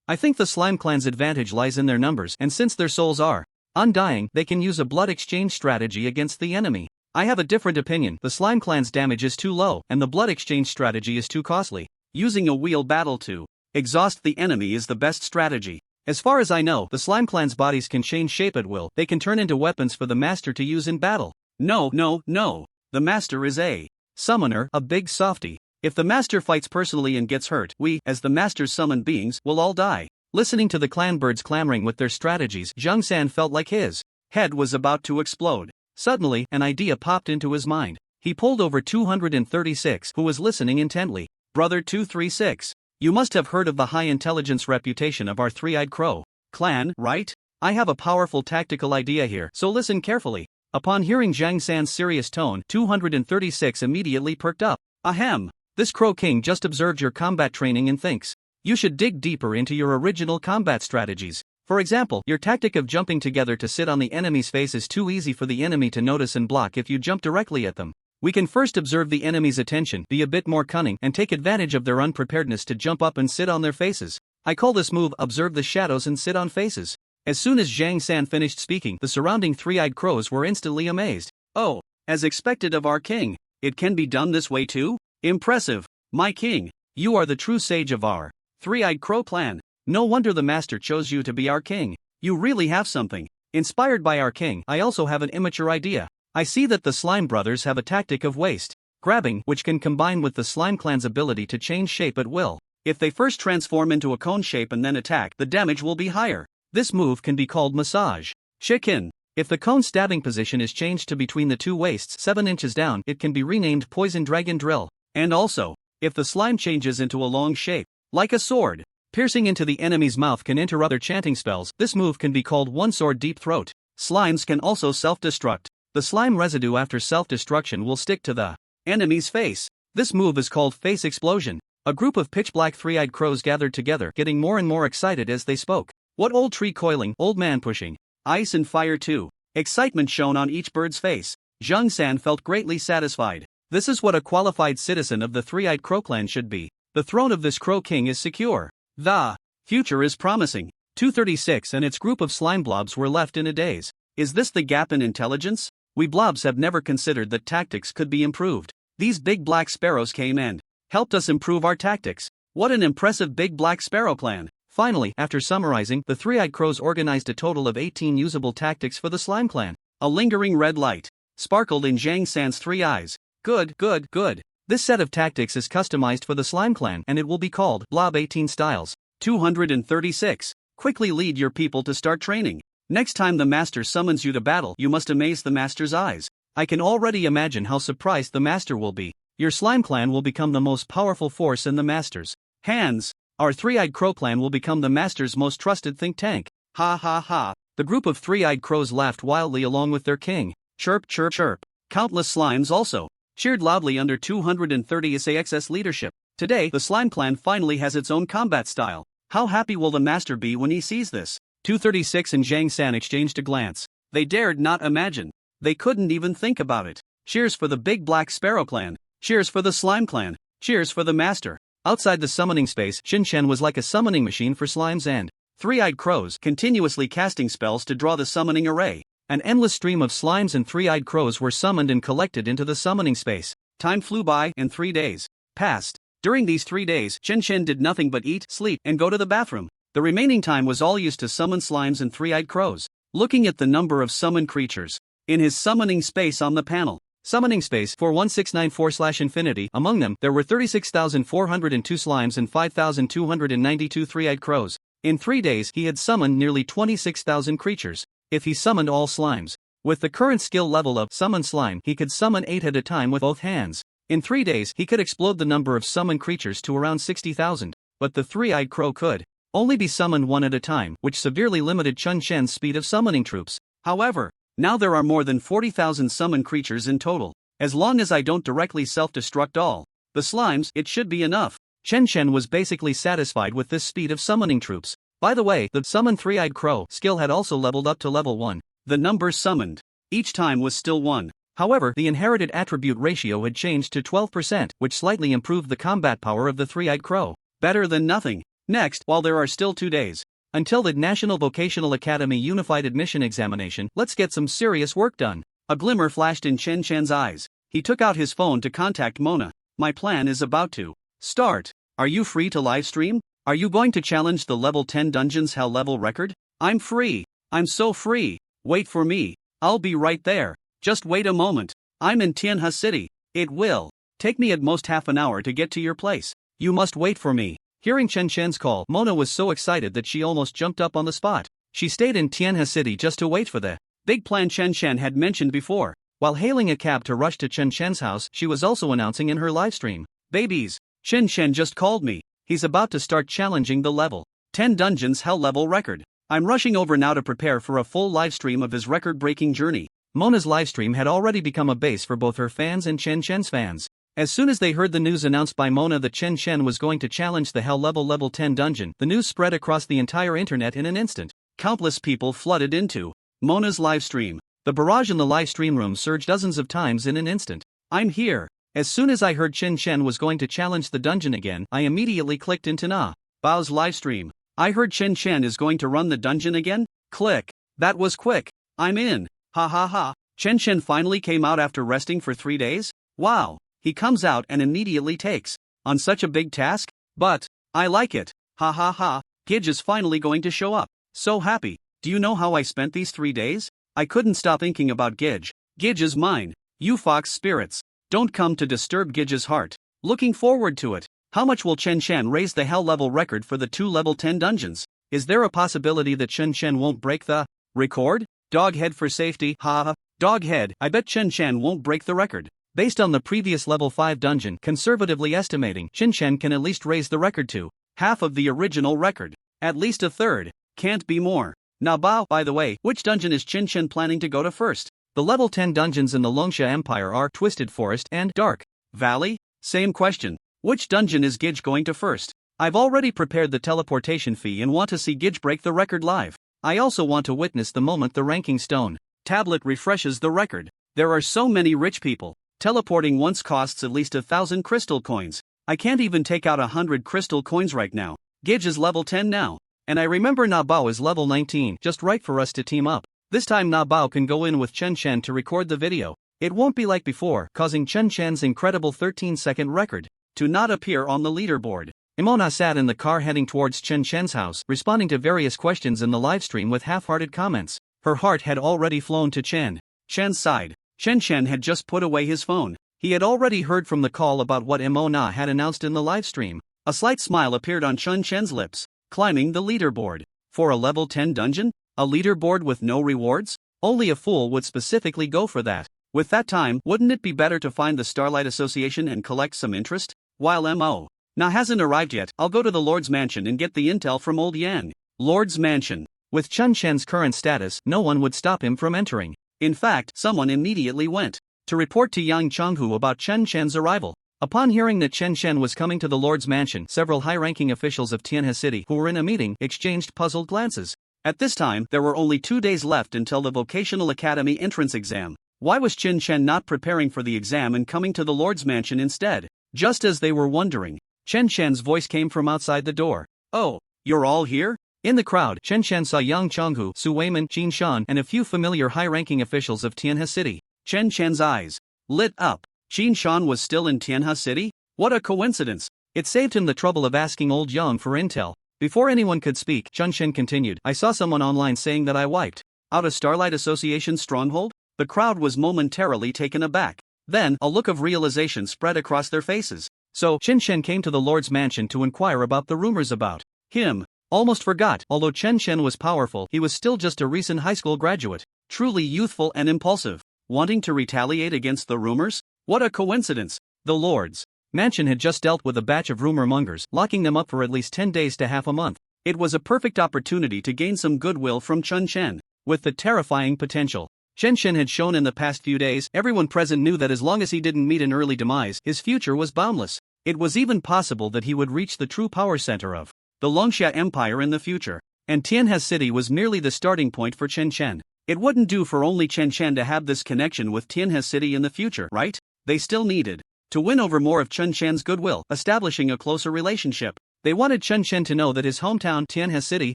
I think the slime clan's advantage lies in their numbers, and since their souls are undying, they can use a blood exchange strategy against the enemy. I have a different opinion. The slime clan's damage is too low, and the blood exchange strategy is too costly. Using a wheel battle to exhaust the enemy is the best strategy. As far as I know, the slime clan's bodies can change shape at will. They can turn into weapons for the master to use in battle. No. The master is a summoner, a big softy. If the master fights personally and gets hurt, we, as the master's summoned beings, will all die. Listening to the clan birds clamoring with their strategies, Zhang San felt like his head was about to explode. Suddenly, an idea popped into his mind. He pulled over 236, who was listening intently. "Brother 236, you must have heard of the high intelligence reputation of our three-eyed crow clan, right? I have a powerful tactical idea here, so listen carefully." Upon hearing Zhang San's serious tone, 236 immediately perked up. "Ahem. This Crow King just observed your combat training and thinks you should dig deeper into your original combat strategies. For example, your tactic of jumping together to sit on the enemy's face is too easy for the enemy to notice and block if you jump directly at them. We can first observe the enemy's attention, be a bit more cunning, and take advantage of their unpreparedness to jump up and sit on their faces. I call this move observe the shadows and sit on faces. As soon as Zhang San finished speaking, the surrounding three-eyed crows were instantly amazed. Oh, as expected of our king, it can be done this way too? Impressive, my king. You are the true sage of our three-eyed crow clan. No wonder the master chose you to be our king. You really have something. Inspired by our king, I also have an immature idea. I see that the Slime Brothers have a tactic of waist grabbing, which can combine with the Slime Clan's ability to change shape at will. If they first transform into a cone shape and then attack, the damage will be higher. This move can be called massage. Shikin. If the cone stabbing position is changed to between the two waists 7 inches down, it can be renamed Poison Dragon Drill. And also, if the slime changes into a long shape, like a sword, piercing into the enemy's mouth can enter other chanting spells, this move can be called One Sword Deep Throat. Slimes can also self-destruct. The slime residue after self-destruction will stick to the enemy's face. This move is called Face Explosion. A group of pitch-black three-eyed crows gathered together, getting more and more excited as they spoke. What old tree coiling, old man pushing. Ice and fire too. Excitement shone on each bird's face. Zhang San felt greatly satisfied. This is what a qualified citizen of the three-eyed crow clan should be. The throne of this crow king is secure. The future is promising. 236 and its group of slime blobs were left in a daze. Is this the gap in intelligence? We blobs have never considered that tactics could be improved. These big black sparrows came and helped us improve our tactics. What an impressive big black sparrow clan. Finally, after summarizing, the three-eyed crows organized a total of 18 usable tactics for the slime clan. A lingering red light sparkled in Zhang San's 3 eyes. Good, good, good. This set of tactics is customized for the slime clan and it will be called Blob 18 Styles. 236. Quickly lead your people to start training. Next time the master summons you to battle, you must amaze the master's eyes. I can already imagine how surprised the master will be. Your slime clan will become the most powerful force in the master's hands. Our three-eyed crow clan will become the master's most trusted think tank. Ha ha ha. The group of three-eyed crows laughed wildly along with their king. Chirp chirp chirp. Countless slimes also cheered loudly under 230 SAXS leadership. Today, the slime clan finally has its own combat style. How happy will the master be when he sees this? 236 and Zhang San exchanged a glance. They dared not imagine. They couldn't even think about it. Cheers for the big black sparrow clan. Cheers for the slime clan. Cheers for the master. Outside the summoning space, Shinshen was like a summoning machine for slimes and three-eyed crows, continuously casting spells to draw the summoning array. An endless stream of slimes and three-eyed crows were summoned and collected into the summoning space. Time flew by and 3 days passed. During these 3 days, Shinshen did nothing but eat, sleep, and go to the bathroom. The remaining time was all used to summon slimes and three-eyed crows. Looking at the number of summoned creatures in his summoning space on the panel. Summoning space 41694/infinity. Among them, there were 36,402 slimes and 5,292 three-eyed crows. In 3 days, he had summoned nearly 26,000 creatures. If he summoned all slimes, with the current skill level of summon slime, he could summon 8 at a time with both hands. In 3 days, he could explode the number of summoned creatures to around 60,000. But the three-eyed crow could only be summoned 1 at a time, which severely limited Chun Shen's speed of summoning troops. However, now there are more than 40,000 summoned creatures in total. As long as I don't directly self-destruct all the slimes, it should be enough. Chen Shen was basically satisfied with this speed of summoning troops. By the way, the summon three-eyed crow skill had also leveled up to level 1. The number summoned each time was still 1. However, the inherited attribute ratio had changed to 12%, which slightly improved the combat power of the three-eyed crow. Better than nothing. Next, while there are still 2 days until the National Vocational Academy Unified Admission Examination, let's get some serious work done. A glimmer flashed in Chen Shen's eyes. He took out his phone to contact Mona. My plan is about to start. Are you free to live stream? Are you going to challenge the level 10 dungeons hell level record? I'm free. I'm so free. Wait for me. I'll be right there. Just wait a moment. I'm in Tianhe City. It will take me at most half an hour to get to your place. You must wait for me. Hearing Chen Shen's call, Mona was so excited that she almost jumped up on the spot. She stayed in Tianhe City just to wait for the big plan Chen Shen had mentioned before. While hailing a cab to rush to Chen Shen's house, she was also announcing in her livestream, "Babies, Chen Shen just called me. He's about to start challenging the level 10 dungeons hell level record. I'm rushing over now to prepare for a full livestream of his record-breaking journey." Mona's livestream had already become a base for both her fans and Chen Shen's fans. As soon as they heard the news announced by Mona that Chen Shen was going to challenge the hell level 10 dungeon, the news spread across the entire internet in an instant. Countless people flooded into Mona's livestream. The barrage in the live stream room surged dozens of times in an instant. I'm here. As soon as I heard Chen Chen was going to challenge the dungeon again, I immediately clicked into Na Bao's livestream. I heard Chen Chen is going to run the dungeon again? Click. That was quick. I'm in. Ha ha ha. Chen Chen finally came out after resting for 3 days? Wow. He comes out and immediately takes on such a big task? But I like it. Ha ha ha. Gidge is finally going to show up. So happy. Do you know how I spent these 3 days? I couldn't stop thinking about Gidge. Gidge is mine. You fox spirits. Don't come to disturb Gidge's heart. Looking forward to it. How much will Chen Chen raise the hell level record for the 2 level 10 dungeons? Is there a possibility that Chen Chen won't break the record? Doghead for safety, haha. Doghead, I bet Chen Chen won't break the record. Based on the previous level 5 dungeon, conservatively estimating, Chen Chen can at least raise the record to half of the original record. At least a third. Can't be more. Now Bao, by the way, which dungeon is Chen Chen planning to go to first? The level 10 dungeons in the Longsha Empire are Twisted Forest and Dark Valley? Same question. Which dungeon is Gidge going to first? I've already prepared the teleportation fee and want to see Gidge break the record live. I also want to witness the moment the ranking stone tablet refreshes the record. There are so many rich people. Teleporting once costs at least 1,000 crystal coins. I can't even take out 100 crystal coins right now. Gidge is level 10 now. And I remember Na Bao is level 19, just right for us to team up. This time Na Bao can go in with Chen Chen to record the video. It won't be like before, causing Chen Chen's incredible 13-second record to not appear on the leaderboard. Imona sat in the car heading towards Chen Chen's house, responding to various questions in the livestream with half-hearted comments. Her heart had already flown to Chen. Chen's side. Chen Chen had just put away his phone. He had already heard from the call about what Imona had announced in the livestream. A slight smile appeared on Chen Chen's lips. Climbing the leaderboard. For a level 10 dungeon? A leaderboard with no rewards? Only a fool would specifically go for that. With that time, wouldn't it be better to find the Starlight Association and collect some interest? While M.O. Na hasn't arrived yet, I'll go to the Lord's Mansion and get the intel from Old Yang. Lord's Mansion. With Chen Chen's current status, no one would stop him from entering. In fact, someone immediately went to report to Yang Chonghu about Chen Chen's arrival. Upon hearing that Chen Chen was coming to the Lord's Mansion, several high-ranking officials of Tianhe City who were in a meeting exchanged puzzled glances. At this time, there were only 2 days left until the Vocational Academy entrance exam. Why was Chen Chen not preparing for the exam and coming to the Lord's Mansion instead? Just as they were wondering, Chen Chen's voice came from outside the door. Oh, you're all here? In the crowd, Chen Chen saw Yang Chonghu, Su Weiman, Jin Shan, and a few familiar high-ranking officials of Tianhe City. Chen Chen's eyes lit up. Jin Shan was still in Tianhe City? What a coincidence. It saved him the trouble of asking old Yang for intel. Before anyone could speak, Chen Chen continued, I saw someone online saying that I wiped out a Starlight Association stronghold? The crowd was momentarily taken aback. Then, a look of realization spread across their faces. So, Chen Chen came to the Lord's Mansion to inquire about the rumors about him. Almost forgot, although Chen Chen was powerful, he was still just a recent high school graduate. Truly youthful and impulsive. Wanting to retaliate against the rumors? What a coincidence. The Lord's Mansion had just dealt with a batch of rumor mongers, locking them up for at least 10 days to half a month. It was a perfect opportunity to gain some goodwill from Chen Chen. With the terrifying potential Chen Chen had shown in the past few days, everyone present knew that as long as he didn't meet an early demise, his future was boundless. It was even possible that he would reach the true power center of the Longsha Empire in the future. And Tianhe City was merely the starting point for Chen Chen. It wouldn't do for only Chen Chen to have this connection with Tianhe City in the future, right? They still needed to win over more of Chen Chen's goodwill, establishing a closer relationship. They wanted Chen Chen to know that his hometown, Tianhe City,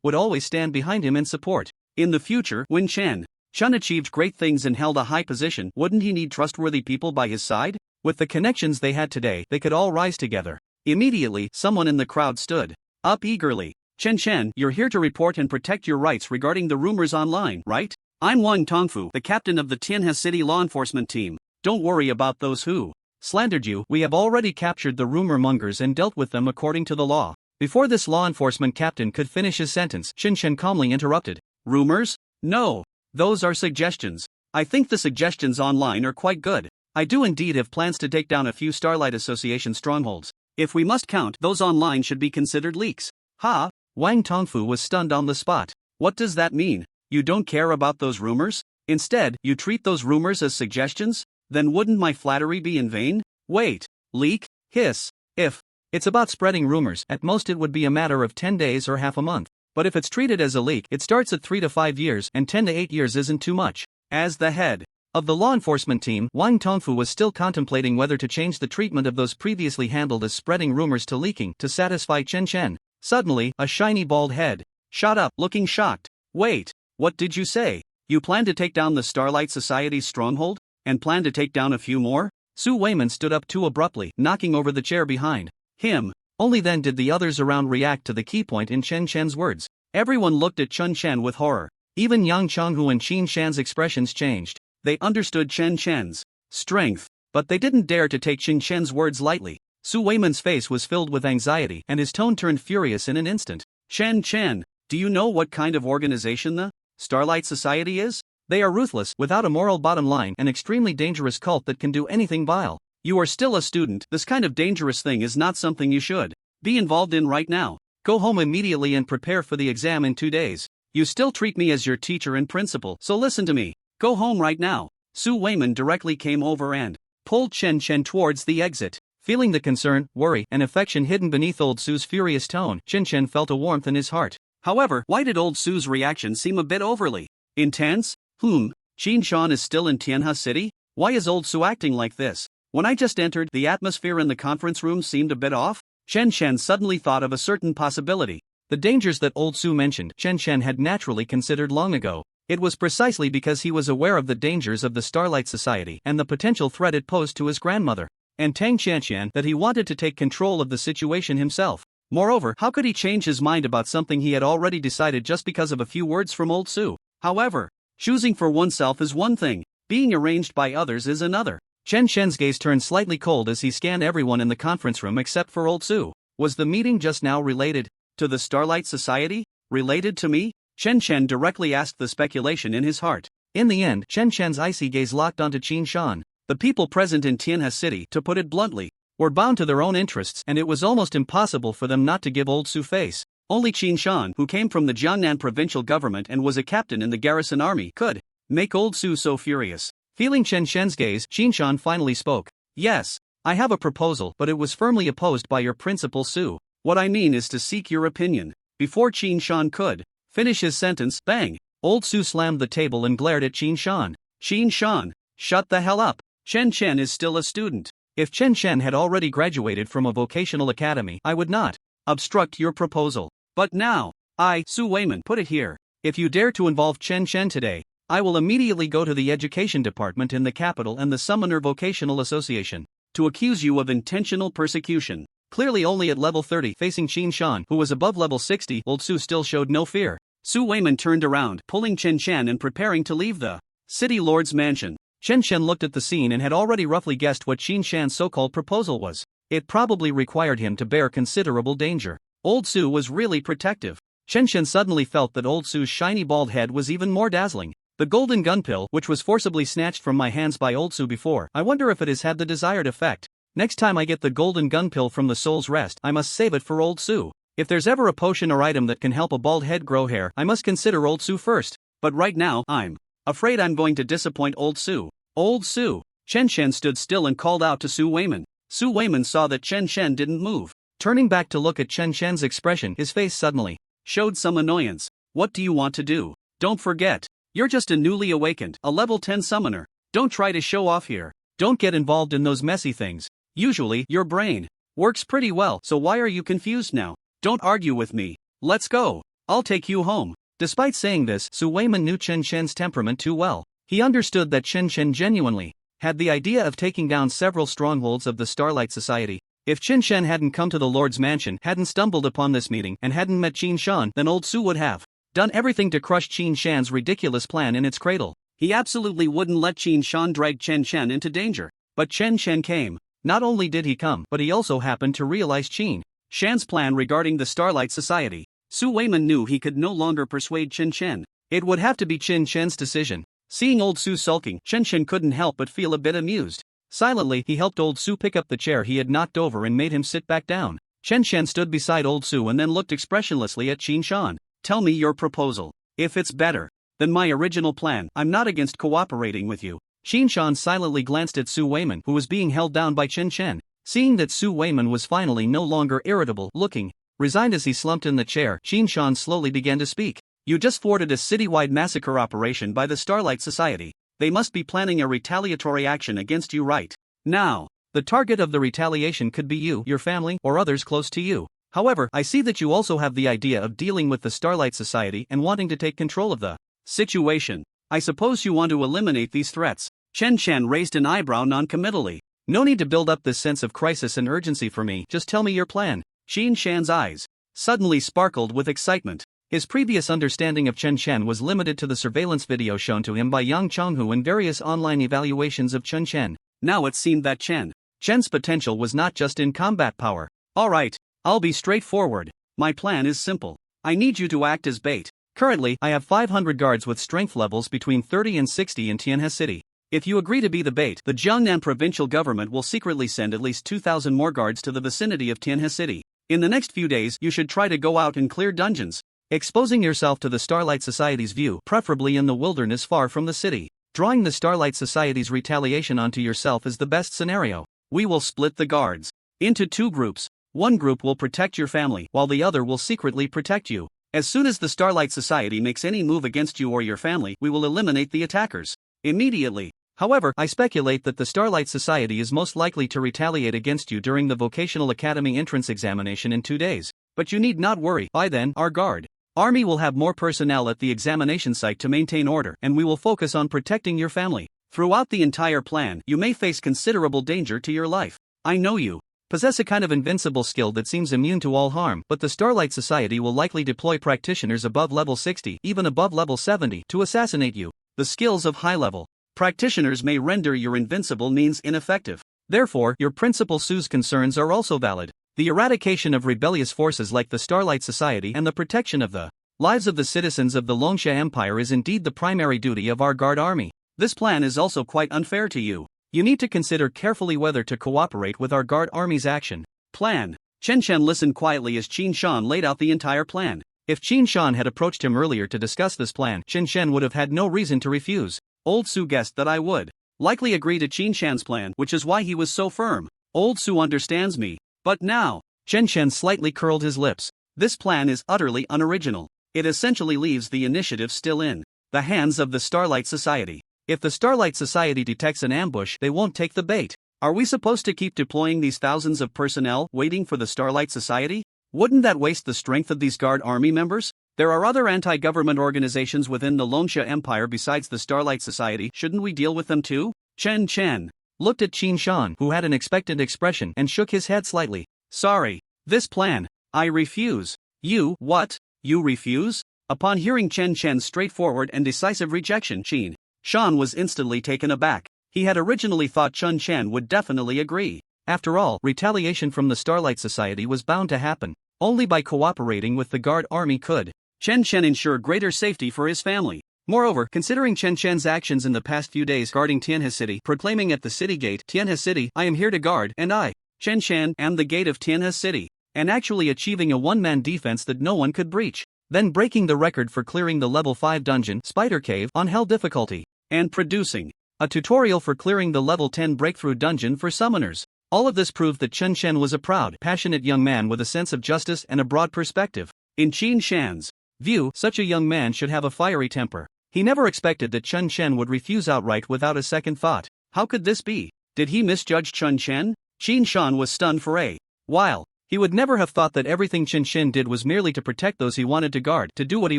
would always stand behind him in support. In the future, when Chen achieved great things and held a high position, wouldn't he need trustworthy people by his side? With the connections they had today, they could all rise together. Immediately, someone in the crowd stood up eagerly. Chen Chen, you're here to report and protect your rights regarding the rumors online, right? I'm Wang Tongfu, the captain of the Tianhe City law enforcement team. Don't worry about those who slandered you. We have already captured the rumor mongers and dealt with them according to the law. Before this law enforcement captain could finish his sentence, Chen Chen calmly interrupted. Rumors? No. Those are suggestions. I think the suggestions online are quite good. I do indeed have plans to take down a few Starlight Association strongholds. If we must count, those online should be considered leaks. Ha! Wang Tongfu was stunned on the spot. What does that mean? You don't care about those rumors? Instead, you treat those rumors as suggestions? Then wouldn't my flattery be in vain? Wait. Leak? Hiss. If it's about spreading rumors, at most it would be a matter of 10 days or half a month. But if it's treated as a leak, it starts at 3 to 5 years, and 10 to 8 years isn't too much. As the head Of the law enforcement team, Wang Tongfu was still contemplating whether to change the treatment of those previously handled as spreading rumors to leaking to satisfy Chen Chen. Suddenly, a shiny bald head shot up, looking shocked. Wait, what did you say? You plan to take down the Starlight Society's stronghold? And plan to take down a few more? Su Weiman stood up too abruptly, knocking over the chair behind him. Only then did the others around react to the key point in Chen Chen's words. Everyone looked at Chen Chen with horror. Even Yang Chonghu and Qin Shan's expressions changed. They understood Chen Chen's strength, but they didn't dare to take Qin Shan's words lightly. Su Weiman's face was filled with anxiety and his tone turned furious in an instant. Chen Chen, do you know what kind of organization the Starlight Society is? They are ruthless, without a moral bottom line, an extremely dangerous cult that can do anything vile. You are still a student. This kind of dangerous thing is not something you should be involved in right now. Go home immediately and prepare for the exam in 2 days. You still treat me as your teacher and principal, so listen to me. Go home right now. Su Weiman directly came over and pulled Chen Chen towards the exit. Feeling the concern, worry, and affection hidden beneath old Su's furious tone, Chen Chen felt a warmth in his heart. However, why did old Su's reaction seem a bit overly intense? Qin Shan is still in Tianhe City? Why is old Su acting like this? When I just entered, the atmosphere in the conference room seemed a bit off. Chen Chen suddenly thought of a certain possibility. The dangers that old Su mentioned, Chen Chen had naturally considered long ago. It was precisely because he was aware of the dangers of the Starlight Society and the potential threat it posed to his grandmother and Tang Qianqian that he wanted to take control of the situation himself. Moreover, how could he change his mind about something he had already decided just because of a few words from old Su? However, choosing for oneself is one thing, being arranged by others is another. Chen Shen's gaze turned slightly cold as he scanned everyone in the conference room except for old Su. Was the meeting just now related to the Starlight Society? Related to me? Chen Chen directly asked the speculation in his heart. In the end, Chen Chen's icy gaze locked onto Qin Shan. The people present in Tianhe City, to put it bluntly, were bound to their own interests, and it was almost impossible for them not to give old Su face. Only Qin Shan, who came from the Jiangnan provincial government and was a captain in the garrison army, could make old Su so furious. Feeling Chen Shen's gaze, Qin Shan finally spoke. Yes, I have a proposal, but it was firmly opposed by your principal Su. What I mean is to seek your opinion. Before Qin Shan could finish his sentence, bang! Old Su slammed the table and glared at Qin Shan. Qin Shan, shut the hell up. Chen Chen is still a student. If Chen Chen had already graduated from a vocational academy, I would not obstruct your proposal. But now, I, Su Weiman, put it here. If you dare to involve Chen Chen today, I will immediately go to the education department in the capital and the Summoner Vocational Association to accuse you of intentional persecution. Clearly only at level 30, facing Qin Shan, who was above level 60, old Su still showed no fear. Su Weiman turned around, pulling Chen Chen and preparing to leave the city lord's mansion. Chen Chen looked at the scene and had already roughly guessed what Qin Shan's so-called proposal was. It probably required him to bear considerable danger. Old Su was really protective. Chen Chen suddenly felt that old Su's shiny bald head was even more dazzling. The golden gun pill, which was forcibly snatched from my hands by old Su before, I wonder if it has had the desired effect. Next time I get the golden gun pill from the soul's rest, I must save it for old Su. If there's ever a potion or item that can help a bald head grow hair, I must consider old Su first. But right now, I'm afraid I'm going to disappoint old Su. Old Su! Chen Chen stood still and called out to Su Weiman. Su Weiman saw that Chen Chen didn't move. Turning back to look at Chen Chen's expression, his face suddenly showed some annoyance. What do you want to do? Don't forget, you're just a newly awakened, a level 10 summoner. Don't try to show off here. Don't get involved in those messy things. Usually, your brain works pretty well, so why are you confused now? Don't argue with me. Let's go. I'll take you home. Despite saying this, Su Weiman knew Chen Chen's temperament too well. He understood that Chen Chen genuinely had the idea of taking down several strongholds of the Starlight Society. If Chen Chen hadn't come to the Lord's mansion, hadn't stumbled upon this meeting, and hadn't met Qin Shan, then old Su would have done everything to crush Qin Shan's ridiculous plan in its cradle. He absolutely wouldn't let Qin Shan drag Chen Chen into danger. But Chen Chen came. Not only did he come, but he also happened to realize Qin Shan's plan regarding the Starlight Society. Su Weiman knew he could no longer persuade Chen Chen. It would have to be Qin Shan's decision. Seeing old Su sulking, Chen Chen couldn't help but feel a bit amused. Silently, he helped old Su pick up the chair he had knocked over and made him sit back down. Chen Chen stood beside old Su and then looked expressionlessly at Qin Shan. Tell me your proposal. If it's better than my original plan, I'm not against cooperating with you. Qin Shan silently glanced at Su Weiman, who was being held down by Chen Chen. Seeing that Su Weiman was finally no longer irritable, looking resigned as he slumped in the chair, Qin Shan slowly began to speak. You just thwarted a citywide massacre operation by the Starlight Society. They must be planning a retaliatory action against you right now. The target of the retaliation could be you, your family, or others close to you. However, I see that you also have the idea of dealing with the Starlight Society and wanting to take control of the situation. I suppose you want to eliminate these threats. Chen Chen raised an eyebrow non-committally. No need to build up this sense of crisis and urgency for me, just tell me your plan. Qin Shan's eyes suddenly sparkled with excitement. His previous understanding of Chen Chen was limited to the surveillance video shown to him by Yang Chonghu and various online evaluations of Chen Chen. Now it seemed that Chen's potential was not just in combat power. Alright, I'll be straightforward. My plan is simple. I need you to act as bait. Currently, I have 500 guards with strength levels between 30 and 60 in Tianhe City. If you agree to be the bait, the Jiangnan provincial government will secretly send at least 2,000 more guards to the vicinity of Tianhe City. In the next few days, you should try to go out and clear dungeons, exposing yourself to the Starlight Society's view, preferably in the wilderness far from the city. Drawing the Starlight Society's retaliation onto yourself is the best scenario. We will split the guards into 2 groups. One group will protect your family, while the other will secretly protect you. As soon as the Starlight Society makes any move against you or your family, we will eliminate the attackers immediately. However, I speculate that the Starlight Society is most likely to retaliate against you during the Vocational Academy entrance examination in 2 days. But you need not worry, by then, our guard army will have more personnel at the examination site to maintain order, and we will focus on protecting your family. Throughout the entire plan, you may face considerable danger to your life. I know you possess a kind of invincible skill that seems immune to all harm, but the Starlight Society will likely deploy practitioners above level 60, even above level 70, to assassinate you. The skills of high-level practitioners may render your invincible means ineffective. Therefore, your Principal Su's concerns are also valid. The eradication of rebellious forces like the Starlight Society and the protection of the lives of the citizens of the Longsha Empire is indeed the primary duty of our guard army. This plan is also quite unfair to you. You need to consider carefully whether to cooperate with our guard army's action plan. Chen Chen listened quietly as Qin Shan laid out the entire plan. If Qin Shan had approached him earlier to discuss this plan, Chen Shen would have had no reason to refuse. Old Su guessed that I would likely agree to Qin Shan's plan, which is why he was so firm. Old Su understands me. But now, Chen Shen slightly curled his lips. This plan is utterly unoriginal. It essentially leaves the initiative still in the hands of the Starlight Society. If the Starlight Society detects an ambush, they won't take the bait. Are we supposed to keep deploying these thousands of personnel waiting for the Starlight Society? Wouldn't that waste the strength of these guard army members? There are other anti-government organizations within the Longsha Empire besides the Starlight Society. Shouldn't we deal with them too? Chen Chen looked at Qin Shan, who had an expectant expression, and shook his head slightly. Sorry. This plan, I refuse. You, what? You refuse? Upon hearing Chen Chen's straightforward and decisive rejection, Qin Shan was instantly taken aback. He had originally thought Chen Chen would definitely agree. After all, retaliation from the Starlight Society was bound to happen. Only by cooperating with the guard army could Chen Chen ensure greater safety for his family. Moreover, considering Chen Chen's actions in the past few days guarding Tianhe City, proclaiming at the city gate, Tianhe City, I am here to guard, and I, Chen Chen, am the gate of Tianhe City, and actually achieving a one-man defense that no one could breach, then breaking the record for clearing the level 5 dungeon, Spider Cave, on hell difficulty, and producing a tutorial for clearing the level 10 breakthrough dungeon for summoners. All of this proved that Chen Chen was a proud, passionate young man with a sense of justice and a broad perspective. In Qin Shan's view, such a young man should have a fiery temper. He never expected that Chen Chen would refuse outright without a second thought. How could this be? Did he misjudge Chen Chen? Qin Shan was stunned for a while. He would never have thought that everything Chen Chen did was merely to protect those he wanted to guard, to do what he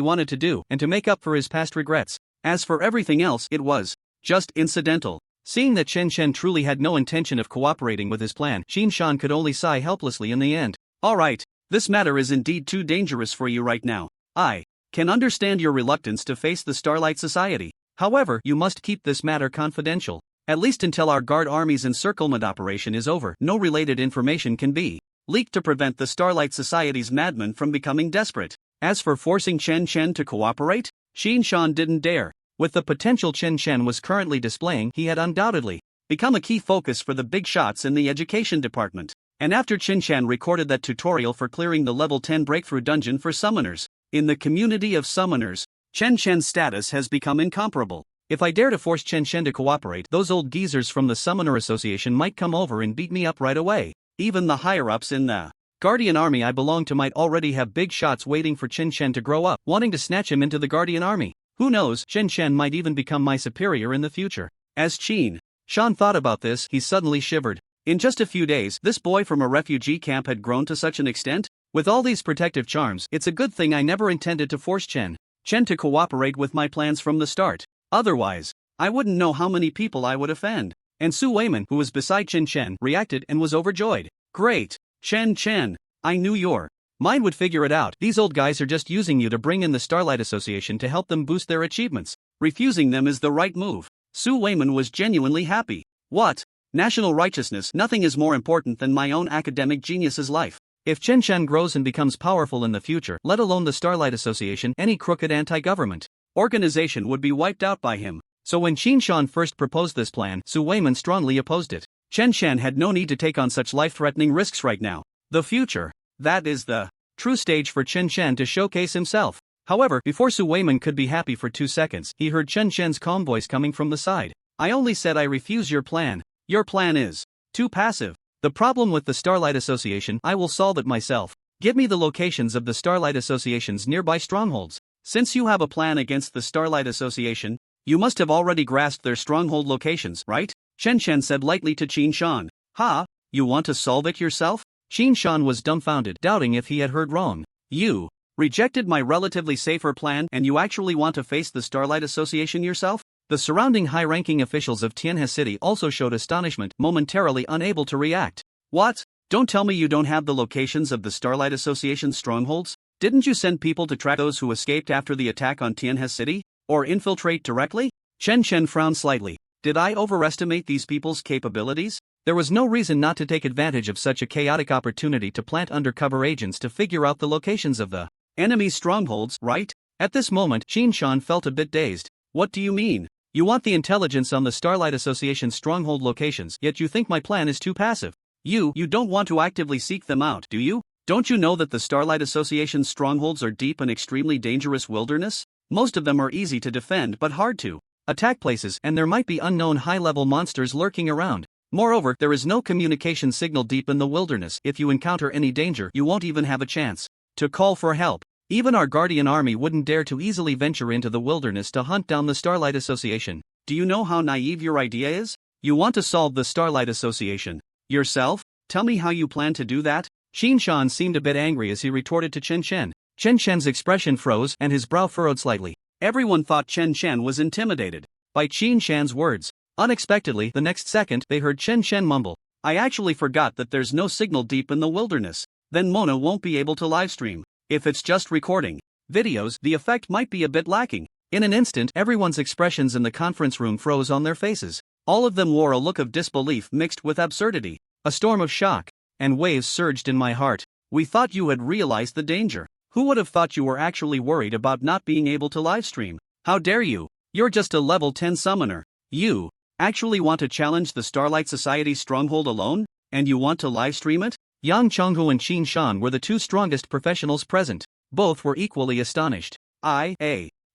wanted to do, and to make up for his past regrets. As for everything else, it was just incidental. Seeing that Chen Chen truly had no intention of cooperating with his plan, Qin Shan could only sigh helplessly in the end. Alright, this matter is indeed too dangerous for you right now. I can understand your reluctance to face the Starlight Society. However, you must keep this matter confidential. At least until our guard army's encirclement operation is over, no related information can be leaked to prevent the Starlight Society's madmen from becoming desperate. As for forcing Chen Chen to cooperate, Qin Shan didn't dare. With the potential Chen Chen was currently displaying, he had undoubtedly become a key focus for the big shots in the education department. And after Chen Chen recorded that tutorial for clearing the level 10 breakthrough dungeon for summoners, in the community of summoners, Chen Chen's status has become incomparable. If I dare to force Chen Chen to cooperate, those old geezers from the Summoner Association might come over and beat me up right away. Even the higher-ups in the Guardian Army I belong to might already have big shots waiting for Chen Chen to grow up, wanting to snatch him into the Guardian Army. Who knows, Chen Chen might even become my superior in the future. As Qin Shan thought about this, he suddenly shivered. In just a few days, this boy from a refugee camp had grown to such an extent? With all these protective charms, it's a good thing I never intended to force Chen to cooperate with my plans from the start. Otherwise, I wouldn't know how many people I would offend. And Su Weiman, who was beside Chen Chen, reacted and was overjoyed. Great! Chen Chen, I knew your mind would figure it out. These old guys are just using you to bring in the Starlight Association to help them boost their achievements. Refusing them is the right move. Su Weiman was genuinely happy. What? National righteousness? Nothing is more important than my own academic genius's life. If Chen Chen grows and becomes powerful in the future, let alone the Starlight Association, any crooked anti-government organization would be wiped out by him. So when Qin Shan first proposed this plan, Su Weiman strongly opposed it. Chen Chen had no need to take on such life-threatening risks right now. The future. That is the true stage for Chen Chen to showcase himself. However, before Su Weiman could be happy for 2 seconds, he heard Chen Chen's calm voice coming from the side. I only said I refuse your plan. Your plan is too passive. The problem with the Starlight Association, I will solve it myself. Give me the locations of the Starlight Association's nearby strongholds. Since you have a plan against the Starlight Association, you must have already grasped their stronghold locations, right? Chen Chen said lightly to Qin Shan. Ha? You want to solve it yourself? Qin Shan was dumbfounded, doubting if he had heard wrong. You rejected my relatively safer plan and you actually want to face the Starlight Association yourself? The surrounding high-ranking officials of Tianhe City also showed astonishment, momentarily unable to react. What? Don't tell me you don't have the locations of the Starlight Association's strongholds? Didn't you send people to track those who escaped after the attack on Tianhe City? Or infiltrate directly? Chen Chen frowned slightly. Did I overestimate these people's capabilities? There was no reason not to take advantage of such a chaotic opportunity to plant undercover agents to figure out the locations of the enemy's strongholds, right? At this moment, Qin Shan felt a bit dazed. What do you mean? You want the intelligence on the Starlight Association's stronghold locations, yet you think my plan is too passive. You don't want to actively seek them out, do you? Don't you know that the Starlight Association's strongholds are deep and extremely dangerous wilderness? Most of them are easy to defend but hard to attack places, and there might be unknown high-level monsters lurking around. Moreover, there is no communication signal deep in the wilderness. If you encounter any danger, you won't even have a chance to call for help. Even our guardian army wouldn't dare to easily venture into the wilderness to hunt down the Starlight Association. Do you know how naive your idea is? You want to solve the Starlight Association yourself? Tell me how you plan to do that? Qin Shan seemed a bit angry as he retorted to Chen Chen. Chen Chen's expression froze and his brow furrowed slightly. Everyone thought Chen Chen was intimidated by Qin Shan's words. Unexpectedly, the next second, they heard Chen Chen mumble, I actually forgot that there's no signal deep in the wilderness. Then Mona won't be able to livestream. If it's just recording videos, the effect might be a bit lacking. In an instant, everyone's expressions in the conference room froze on their faces. All of them wore a look of disbelief mixed with absurdity. A storm of shock and waves surged in my heart. We thought you had realized the danger. Who would have thought you were actually worried about not being able to livestream? How dare you? You're just a level 10 summoner. You actually want to challenge the Starlight Society's stronghold alone? And you want to livestream it? Yang Chonghu and Qin Shan were the 2 strongest professionals present. Both were equally astonished. A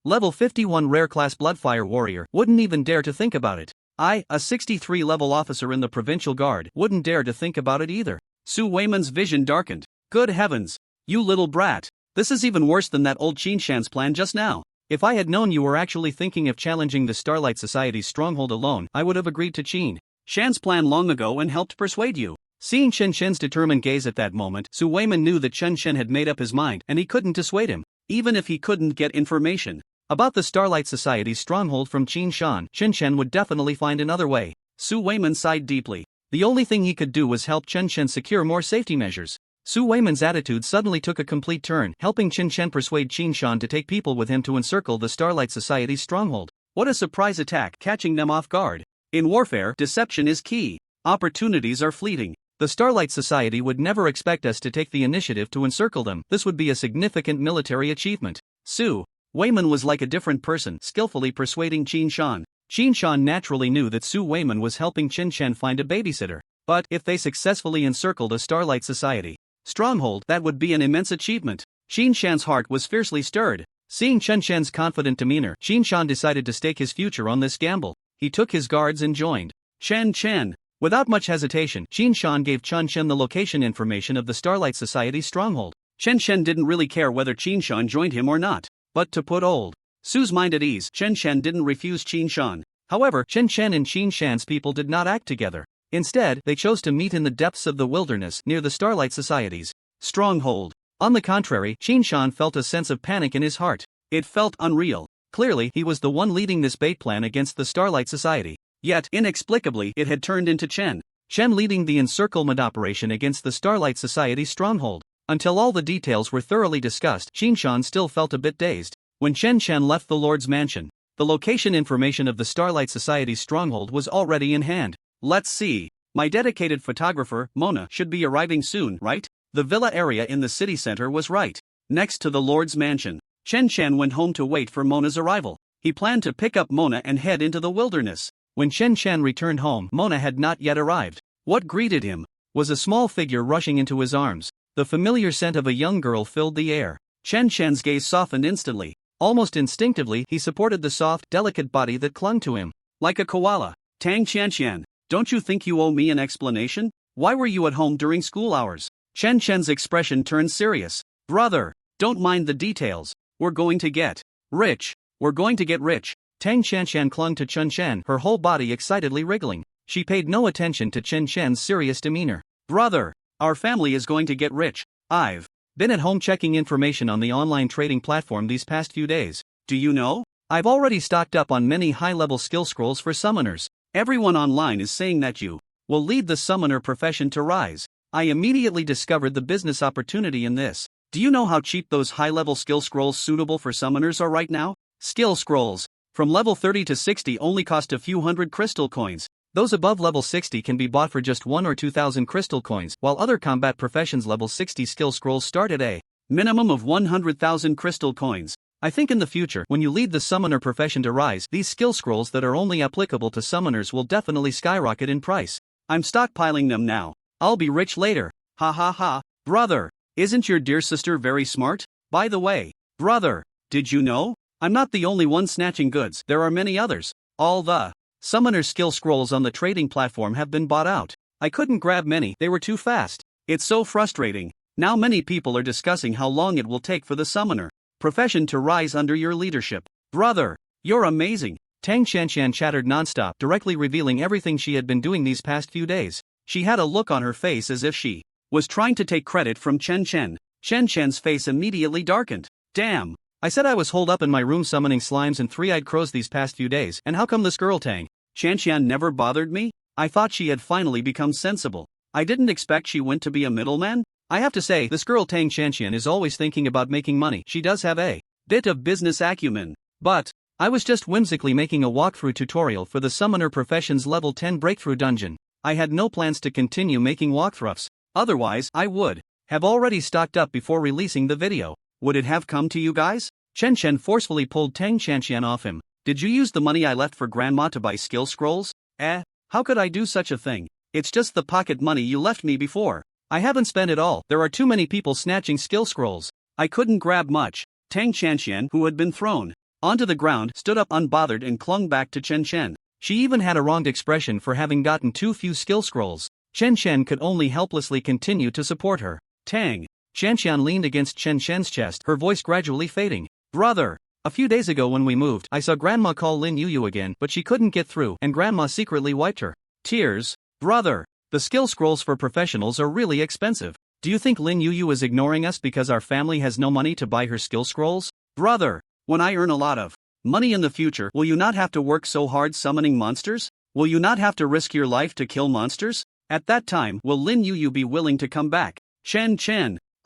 level 51 rare class Bloodfire warrior, wouldn't even dare to think about it. A 63 level officer in the provincial guard, wouldn't dare to think about it either. Su Weiman's vision darkened. Good heavens! You little brat! This is even worse than that old Qin Shan's plan just now. If I had known you were actually thinking of challenging the Starlight Society's stronghold alone, I would have agreed to Qin Shan's plan long ago and helped persuade you. Seeing Chen Chen's determined gaze at that moment, Su Weiman knew that Chen Chen had made up his mind and he couldn't dissuade him. Even if he couldn't get information about the Starlight Society's stronghold from Qin Shan, Chen Chen would definitely find another way. Su Weiman sighed deeply. The only thing he could do was help Chen Chen secure more safety measures. Su Weiman's attitude suddenly took a complete turn, helping Chen Chen persuade Qin Shan to take people with him to encircle the Starlight Society's stronghold. What a surprise attack, catching them off guard. In warfare, deception is key. Opportunities are fleeting. The Starlight Society would never expect us to take the initiative to encircle them. This would be a significant military achievement. Su Weiman was like a different person, skillfully persuading Qin Shan. Qin Shan naturally knew that Su Weiman was helping Chen Chen find a babysitter. But if they successfully encircled a Starlight Society stronghold, that would be an immense achievement. Qin Shan's heart was fiercely stirred. Seeing Chen Chen's confident demeanor, Qin Shan decided to stake his future on this gamble. He took his guards and joined Chen Chen. Without much hesitation, Qin Shan gave Chen Chen the location information of the Starlight Society's stronghold. Chen Chen didn't really care whether Qin Shan joined him or not. But to put old Su's mind at ease, Chen Shan didn't refuse Qin Shan. However, Chen Shan and Qin Shan's people did not act together. Instead, they chose to meet in the depths of the wilderness near the Starlight Society's stronghold. On the contrary, Qin Shan felt a sense of panic in his heart. It felt unreal. Clearly, he was the one leading this bait plan against the Starlight Society. Yet, inexplicably, it had turned into Chen leading the encirclement operation against the Starlight Society's stronghold. Until all the details were thoroughly discussed, Qin Shan still felt a bit dazed. When Chen Shan left the Lord's mansion, the location information of the Starlight Society's stronghold was already in hand. Let's see. My dedicated photographer, Mona, should be arriving soon, right? The villa area in the city center was right next to the Lord's mansion. Chen Shan went home to wait for Mona's arrival. He planned to pick up Mona and head into the wilderness. When Chen Shan returned home, Mona had not yet arrived. What greeted him was a small figure rushing into his arms. The familiar scent of a young girl filled the air. Chen Shan's gaze softened instantly. Almost instinctively, he supported the soft, delicate body that clung to him. Like a koala. Tang Qianshan, don't you think you owe me an explanation? Why were you at home during school hours? Chen Shan's expression turned serious. Brother, don't mind the details. We're going to get rich. We're going to get rich. Tang Qianshan clung to Chen Shan, her whole body excitedly wriggling. She paid no attention to Chen Shan's serious demeanor. Brother, our family is going to get rich. I've been at home checking information on the online trading platform these past few days. Do you know? I've already stocked up on many high-level skill scrolls for summoners. Everyone online is saying that you will lead the summoner profession to rise. I immediately discovered the business opportunity in this. Do you know how cheap those high-level skill scrolls suitable for summoners are right now? Skill scrolls from level 30 to 60 only cost a few hundred crystal coins. Those above level 60 can be bought for just 1 or 2,000 crystal coins, while other combat professions level 60 skill scrolls start at a minimum of 100,000 crystal coins. I think in the future, when you lead the summoner profession to rise, these skill scrolls that are only applicable to summoners will definitely skyrocket in price. I'm stockpiling them now. I'll be rich later. Ha ha ha. Brother, isn't your dear sister very smart? By the way, brother, did you know? I'm not the only one snatching goods. There are many others. All the summoner skill scrolls on the trading platform have been bought out. I couldn't grab many, they were too fast. It's so frustrating. Now many people are discussing how long it will take for the summoner profession to rise under your leadership. Brother, you're amazing. Tang Qianshan chattered nonstop, directly revealing everything she had been doing these past few days. She had a look on her face as if she was trying to take credit from Chen Chen. Chen Chen's face immediately darkened. Damn. I said I was holed up in my room summoning slimes and three-eyed crows these past few days, and how come this girl Tang Qianshan never bothered me? I thought she had finally become sensible. I didn't expect she went to be a middleman. I have to say, this girl Tang Qianshan is always thinking about making money. She does have a bit of business acumen. But I was just whimsically making a walkthrough tutorial for the Summoner Profession's level 10 breakthrough dungeon. I had no plans to continue making walkthroughs. Otherwise, I would have already stocked up before releasing the video. Would it have come to you guys? Chen Shen forcefully pulled Tang Qianshan off him. Did you use the money I left for Grandma to buy skill scrolls? How could I do such a thing? It's just the pocket money you left me before. I haven't spent it all. There are too many people snatching skill scrolls. I couldn't grab much. Tang Qianshan, who had been thrown onto the ground, stood up unbothered and clung back to Chen Shen. She even had a wronged expression for having gotten too few skill scrolls. Chen Shen could only helplessly continue to support her. Tang Qianshan leaned against Chen Shen's chest, her voice gradually fading. Brother, a few days ago when we moved, I saw Grandma call Lin Yuyu again, but she couldn't get through, and Grandma secretly wiped her tears. Brother, the skill scrolls for professionals are really expensive. Do you think Lin Yuyu is ignoring us because our family has no money to buy her skill scrolls? Brother, when I earn a lot of money in the future, will you not have to work so hard summoning monsters? Will you not have to risk your life to kill monsters? At that time, will Lin Yuyu be willing to come back? Chen,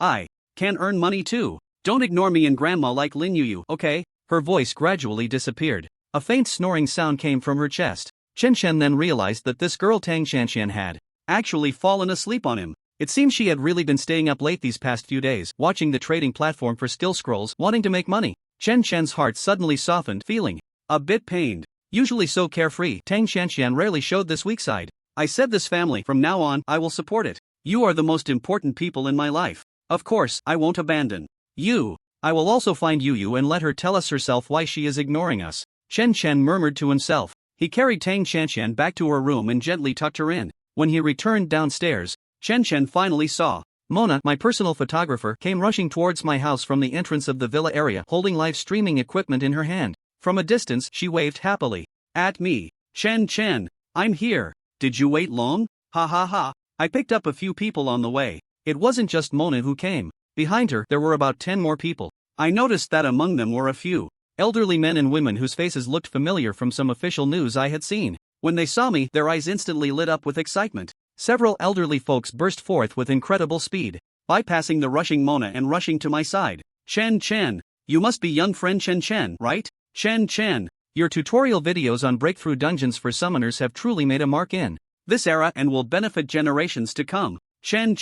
I can earn money too. Don't ignore me and Grandma like Lin Yuyu, okay? Her voice gradually disappeared. A faint snoring sound came from her chest. Chen Shen then realized that this girl Tang Qianshan had actually fallen asleep on him. It seemed she had really been staying up late these past few days, watching the trading platform for skill scrolls, wanting to make money. Chen Shen's heart suddenly softened, feeling a bit pained. Usually so carefree, Tang Qianshan rarely showed this weak side. I said this family, from now on, I will support it. You are the most important people in my life. Of course, I won't abandon you. I will also find Yuyu and let her tell us herself why she is ignoring us. Chen Shen murmured to himself. He carried Tang Qianshan back to her room and gently tucked her in. When he returned downstairs, Chen Shen finally saw Mona, my personal photographer, came rushing towards my house from the entrance of the villa area, holding live streaming equipment in her hand. From a distance, she waved happily. At me. Chen, I'm here. Did you wait long? Ha ha ha. I picked up a few people on the way. It wasn't just Mona who came. Behind her, there were about 10 more people. I noticed that among them were a few elderly men and women whose faces looked familiar from some official news I had seen. When they saw me, their eyes instantly lit up with excitement. Several elderly folks burst forth with incredible speed, bypassing the rushing Mona and rushing to my side. Chen, you must be young friend Chen, right? Chen, your tutorial videos on breakthrough dungeons for summoners have truly made a mark in this era and will benefit generations to come. Chen,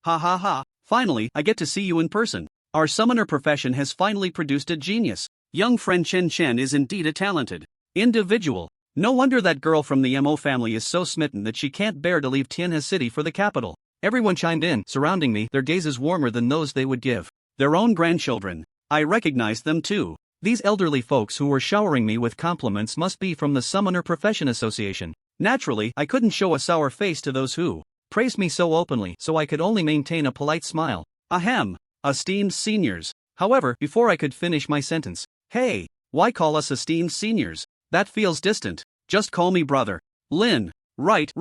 ha ha ha, finally I get to see you in person. Our summoner profession has finally produced a genius. Young friend Chen is indeed a talented individual. No wonder that girl from the Mo family is so smitten that she can't bear to leave Tianhe City for the capital. Everyone chimed in, surrounding me, their gazes warmer than those they would give their own grandchildren. I recognized them too. These elderly folks who were showering me with compliments must be from the Summoner Profession Association. Naturally, I couldn't show a sour face to those who praised me so openly, so I could only maintain a polite smile. Ahem, esteemed seniors. However, before I could finish my sentence, hey, why call us esteemed seniors? That feels distant. Just call me brother. Lin. Right.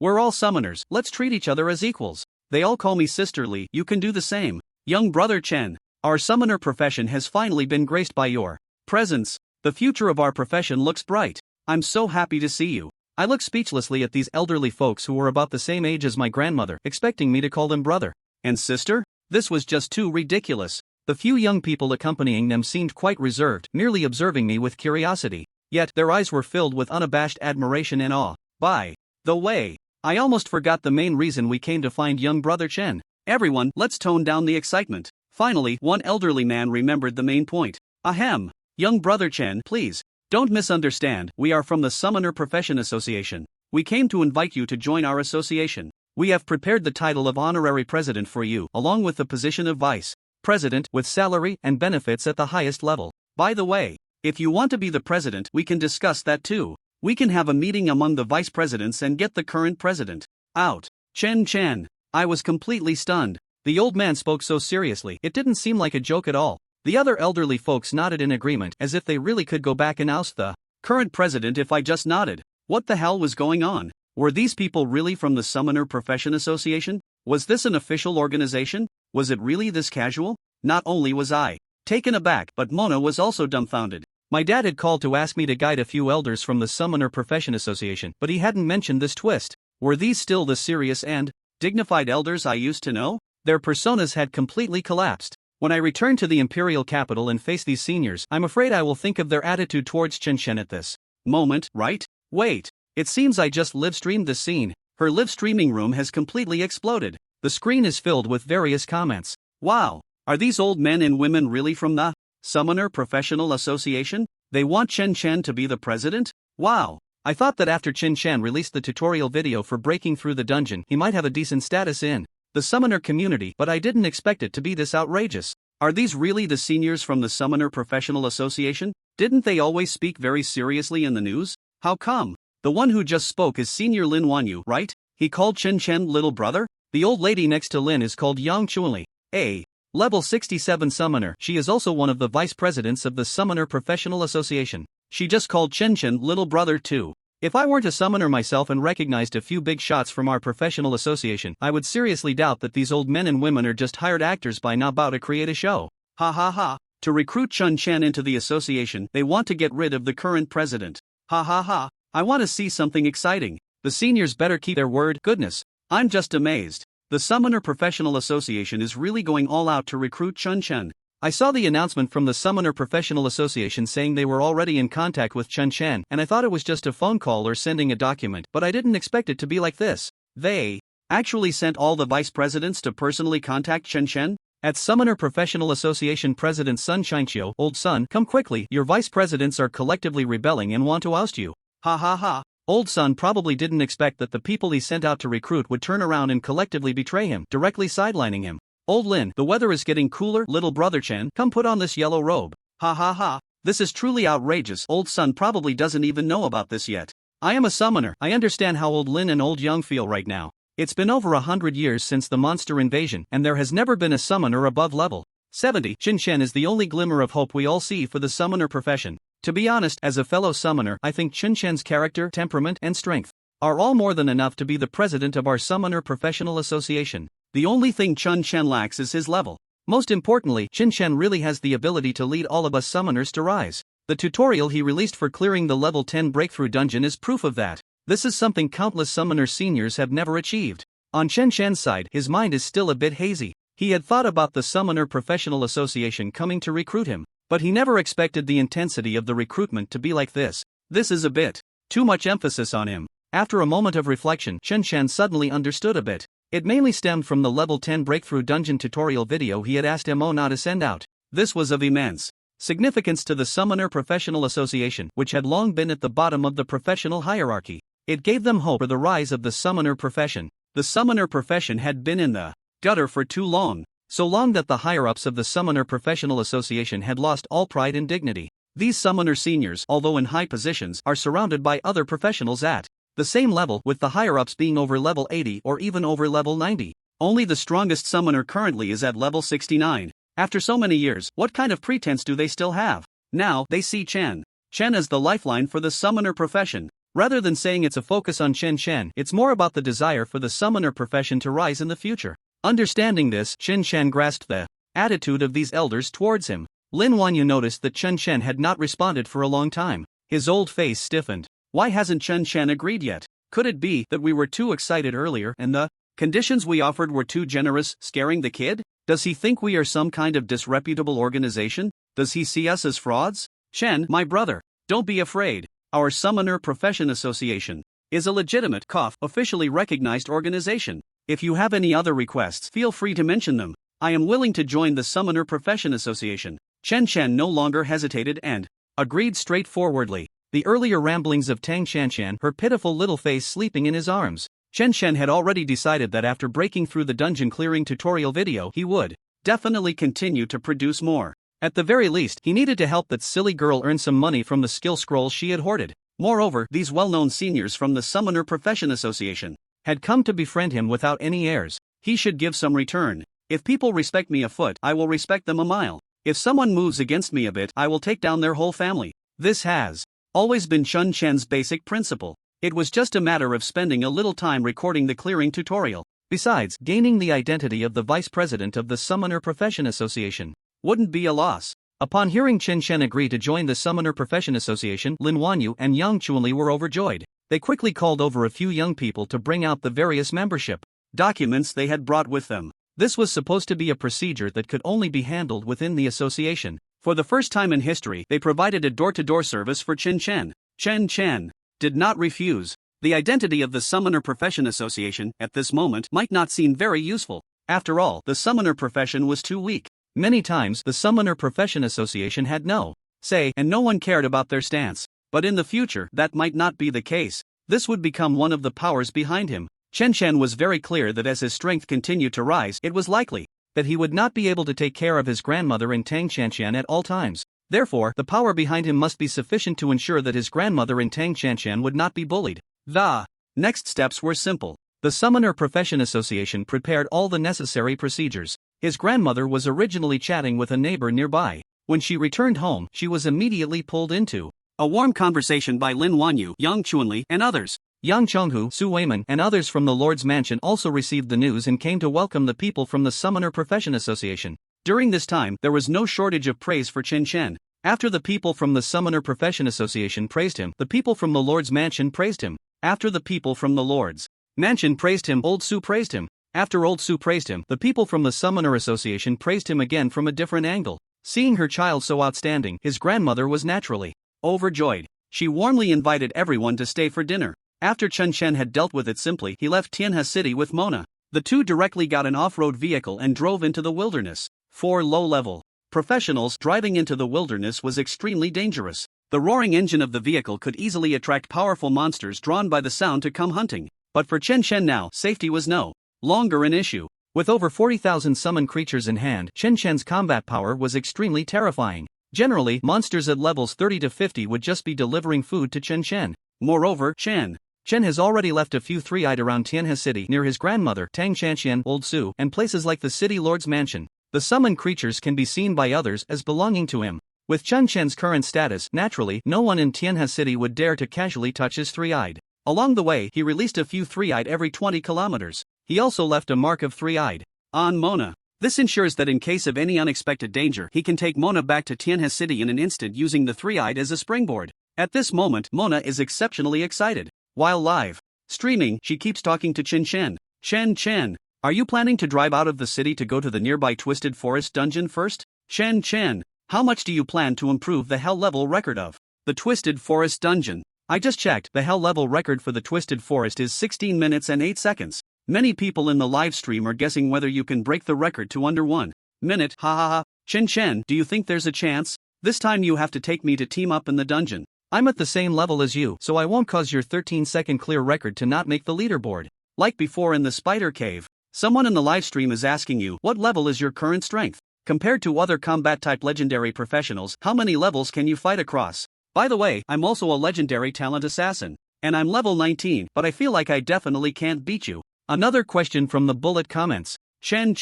We're all summoners, let's treat each other as equals. They all call me Sister Li, you can do the same. Young brother Chen, our summoner profession has finally been graced by your presence. The future of our profession looks bright. I'm so happy to see you. I looked speechlessly at these elderly folks who were about the same age as my grandmother, expecting me to call them brother and sister? This was just too ridiculous. The few young people accompanying them seemed quite reserved, merely observing me with curiosity. Yet, their eyes were filled with unabashed admiration and awe. By the way, I almost forgot the main reason we came to find young brother Chen. Everyone, let's tone down the excitement. Finally, one elderly man remembered the main point. Ahem, young brother Chen, please, don't misunderstand, we are from the Summoner Profession Association. We came to invite you to join our association. We have prepared the title of honorary president for you, along with the position of vice president, with salary and benefits at the highest level. By the way, if you want to be the president, we can discuss that too. We can have a meeting among the vice presidents and get the current president out. Chen, I was completely stunned. The old man spoke so seriously, it didn't seem like a joke at all. The other elderly folks nodded in agreement, as if they really could go back and oust the current president if I just nodded. What the hell was going on? Were these people really from the Summoner Profession Association? Was this an official organization? Was it really this casual? Not only was I taken aback, but Mona was also dumbfounded. My dad had called to ask me to guide a few elders from the Summoner Profession Association, but he hadn't mentioned this twist. Were these still the serious and dignified elders I used to know? Their personas had completely collapsed. When I return to the imperial capital and face these seniors, I'm afraid I will think of their attitude towards Chen at this moment, right? Wait, it seems I just live-streamed this scene. Her live-streaming room has completely exploded. The screen is filled with various comments. Wow, are these old men and women really from the Summoner Professional Association? They want Chen to be the president? Wow. I thought that after Chen released the tutorial video for breaking through the dungeon, he might have a decent status in the summoner community, but I didn't expect it to be this outrageous. Are these really the seniors from the Summoner Professional Association? Didn't they always speak very seriously in the news? How come? The one who just spoke is Senior Lin Wanyu, right? He called Chen little brother? The old lady next to Lin is called Yang Chunli. A level 67 summoner. She is also one of the vice presidents of the Summoner Professional Association. She just called Chen little brother too. If I weren't a summoner myself and recognized a few big shots from our professional association, I would seriously doubt that these old men and women are just hired actors by Nabao to create a show. Ha ha ha. To recruit Chen into the association, they want to get rid of the current president. Ha ha ha. I want to see something exciting. The seniors better keep their word. Goodness, I'm just amazed. The Summoner Professional Association is really going all out to recruit Chen. I saw the announcement from the Summoner Professional Association saying they were already in contact with Chen, and I thought it was just a phone call or sending a document, but I didn't expect it to be like this. They actually sent all the vice presidents to personally contact Chen? At Summoner Professional Association President Sun Shinchio, old Sun, come quickly, your vice presidents are collectively rebelling and want to oust you. Ha ha ha. Old Sun probably didn't expect that the people he sent out to recruit would turn around and collectively betray him, directly sidelining him. Old Lin, the weather is getting cooler, little brother Chen, come put on this yellow robe. Ha ha ha, this is truly outrageous. Old Sun probably doesn't even know about this yet. I am a summoner, I understand how old Lin and old Young feel right now. It's been over 100 years since the monster invasion, and there has never been a summoner above level 70. Qin Shen is the only glimmer of hope we all see for the summoner profession. To be honest, as a fellow summoner, I think Qin Shen's character, temperament, and strength are all more than enough to be the president of our Summoner Professional Association. The only thing Qin Shen lacks is his level. Most importantly, Qin Shen really has the ability to lead all of us summoners to rise. The tutorial he released for clearing the level 10 breakthrough dungeon is proof of that. This is something countless summoner seniors have never achieved. On Qin Shen's side, his mind is still a bit hazy. He had thought about the Summoner Professional Association coming to recruit him, but he never expected the intensity of the recruitment to be like this. This is a bit too much emphasis on him. After a moment of reflection, Qin Shen suddenly understood a bit. It mainly stemmed from the level 10 breakthrough dungeon tutorial video he had asked Mo to send out. This was of immense significance to the Summoner Professional Association, which had long been at the bottom of the professional hierarchy. It gave them hope for the rise of the summoner profession. The summoner profession had been in the gutter for too long, so long that the higher-ups of the Summoner Professional Association had lost all pride and dignity. These summoner seniors, although in high positions, are surrounded by other professionals at the same level, with the higher-ups being over level 80 or even over level 90. Only the strongest summoner currently is at level 69. After so many years, what kind of pretense do they still have? Now, they see Chen as the lifeline for the summoner profession. Rather than saying it's a focus on Qin Shen, it's more about the desire for the summoner profession to rise in the future. Understanding this, Qin Shen grasped the attitude of these elders towards him. Lin Wanyu noticed that Qin Shen had not responded for a long time. His old face stiffened. Why hasn't Qin Shen agreed yet? Could it be that we were too excited earlier and the conditions we offered were too generous, scaring the kid? Does he think we are some kind of disreputable organization? Does he see us as frauds? Chen, my brother, don't be afraid. Our Summoner Profession Association is a legitimate, officially recognized organization. If you have any other requests, feel free to mention them. I am willing to join the Summoner Profession Association. Chen Chen no longer hesitated and agreed straightforwardly. The earlier ramblings of Tang Shanshan, her pitiful little face sleeping in his arms. Chen Shen had already decided that after breaking through the dungeon clearing tutorial video, he would definitely continue to produce more. At the very least, he needed to help that silly girl earn some money from the skill scrolls she had hoarded. Moreover, these well-known seniors from the Summoner Profession Association had come to befriend him without any airs. He should give some return. If people respect me a foot, I will respect them a mile. If someone moves against me a bit, I will take down their whole family. This has always been Qin Shen's basic principle. It was just a matter of spending a little time recording the clearing tutorial. Besides, gaining the identity of the vice president of the Summoner Profession Association wouldn't be a loss. Upon hearing Qin Shen agree to join the Summoner Profession Association, Lin Wanyu and Yang Chunli were overjoyed. They quickly called over a few young people to bring out the various membership documents they had brought with them. This was supposed to be a procedure that could only be handled within the association. For the first time in history, they provided a door-to-door service for Qin Shen. Qin Shen did not refuse. The identity of the Summoner Profession Association, at this moment, might not seem very useful. After all, the summoner profession was too weak. Many times, the Summoner Profession Association had no say, and no one cared about their stance. But in the future, that might not be the case. This would become one of the powers behind him. Qin Shen was very clear that as his strength continued to rise, it was likely that he would not be able to take care of his grandmother and Tang Shanshan at all times. Therefore, the power behind him must be sufficient to ensure that his grandmother and Tang Shanshan would not be bullied. The next steps were simple. The Summoner Profession Association prepared all the necessary procedures. His grandmother was originally chatting with a neighbor nearby. When she returned home, she was immediately pulled into a warm conversation by Lin Wanyu, Yang Chunli, and others. Yang Chenghu, Su Weiman, and others from the Lord's Mansion also received the news and came to welcome the people from the Summoner Profession Association. During this time, there was no shortage of praise for Qin Shen. After the people from the Summoner Profession Association praised him, the people from the Lord's Mansion praised him. After the people from the Lord's Mansion praised him, Old Su praised him. After Old Su praised him, the people from the Summoner Association praised him again from a different angle. Seeing her child so outstanding, his grandmother was naturally overjoyed. She warmly invited everyone to stay for dinner. After Qin Shen had dealt with it simply, he left Tianhe City with Mona. The two directly got an off-road vehicle and drove into the wilderness. For low-level professionals, driving into the wilderness was extremely dangerous. The roaring engine of the vehicle could easily attract powerful monsters drawn by the sound to come hunting. But for Qin Shen now, safety was no longer an issue. With over 40,000 summoned creatures in hand, Qin Shen's combat power was extremely terrifying. Generally, monsters at levels 30 to 50 would just be delivering food to Qin Shen. Moreover, Qin Chen has already left a few three-eyed around Tianhe City near his grandmother Tang Shanxian, Old Su, and places like the City Lord's Mansion. The summoned creatures can be seen by others as belonging to him. With Chen Chen's current status, naturally, no one in Tianhe City would dare to casually touch his three-eyed. Along the way, he released a few three-eyed every 20 kilometers. He also left a mark of three-eyed on Mona. This ensures that in case of any unexpected danger, he can take Mona back to Tianhe City in an instant using the three-eyed as a springboard. At this moment, Mona is exceptionally excited. While live streaming, she keeps talking to Chen Chen. Chen, are you planning to drive out of the city to go to the nearby Twisted Forest dungeon first? Chen, how much do you plan to improve the hell level record of the Twisted Forest dungeon? I just checked, the hell level record for the Twisted Forest is 16 minutes and 8 seconds. Many people in the live stream are guessing whether you can break the record to under 1 minute. Ha. Chen, do you think there's a chance? This time you have to take me to team up in the dungeon. I'm at the same level as you, so I won't cause your 13-second clear record to not make the leaderboard. Like before in the spider cave, someone in the live stream is asking you, what level is your current strength? Compared to other combat-type legendary professionals, how many levels can you fight across? By the way, I'm also a legendary talent assassin, and I'm level 19, but I feel like I definitely can't beat you. Another question from the bullet comments. Chen,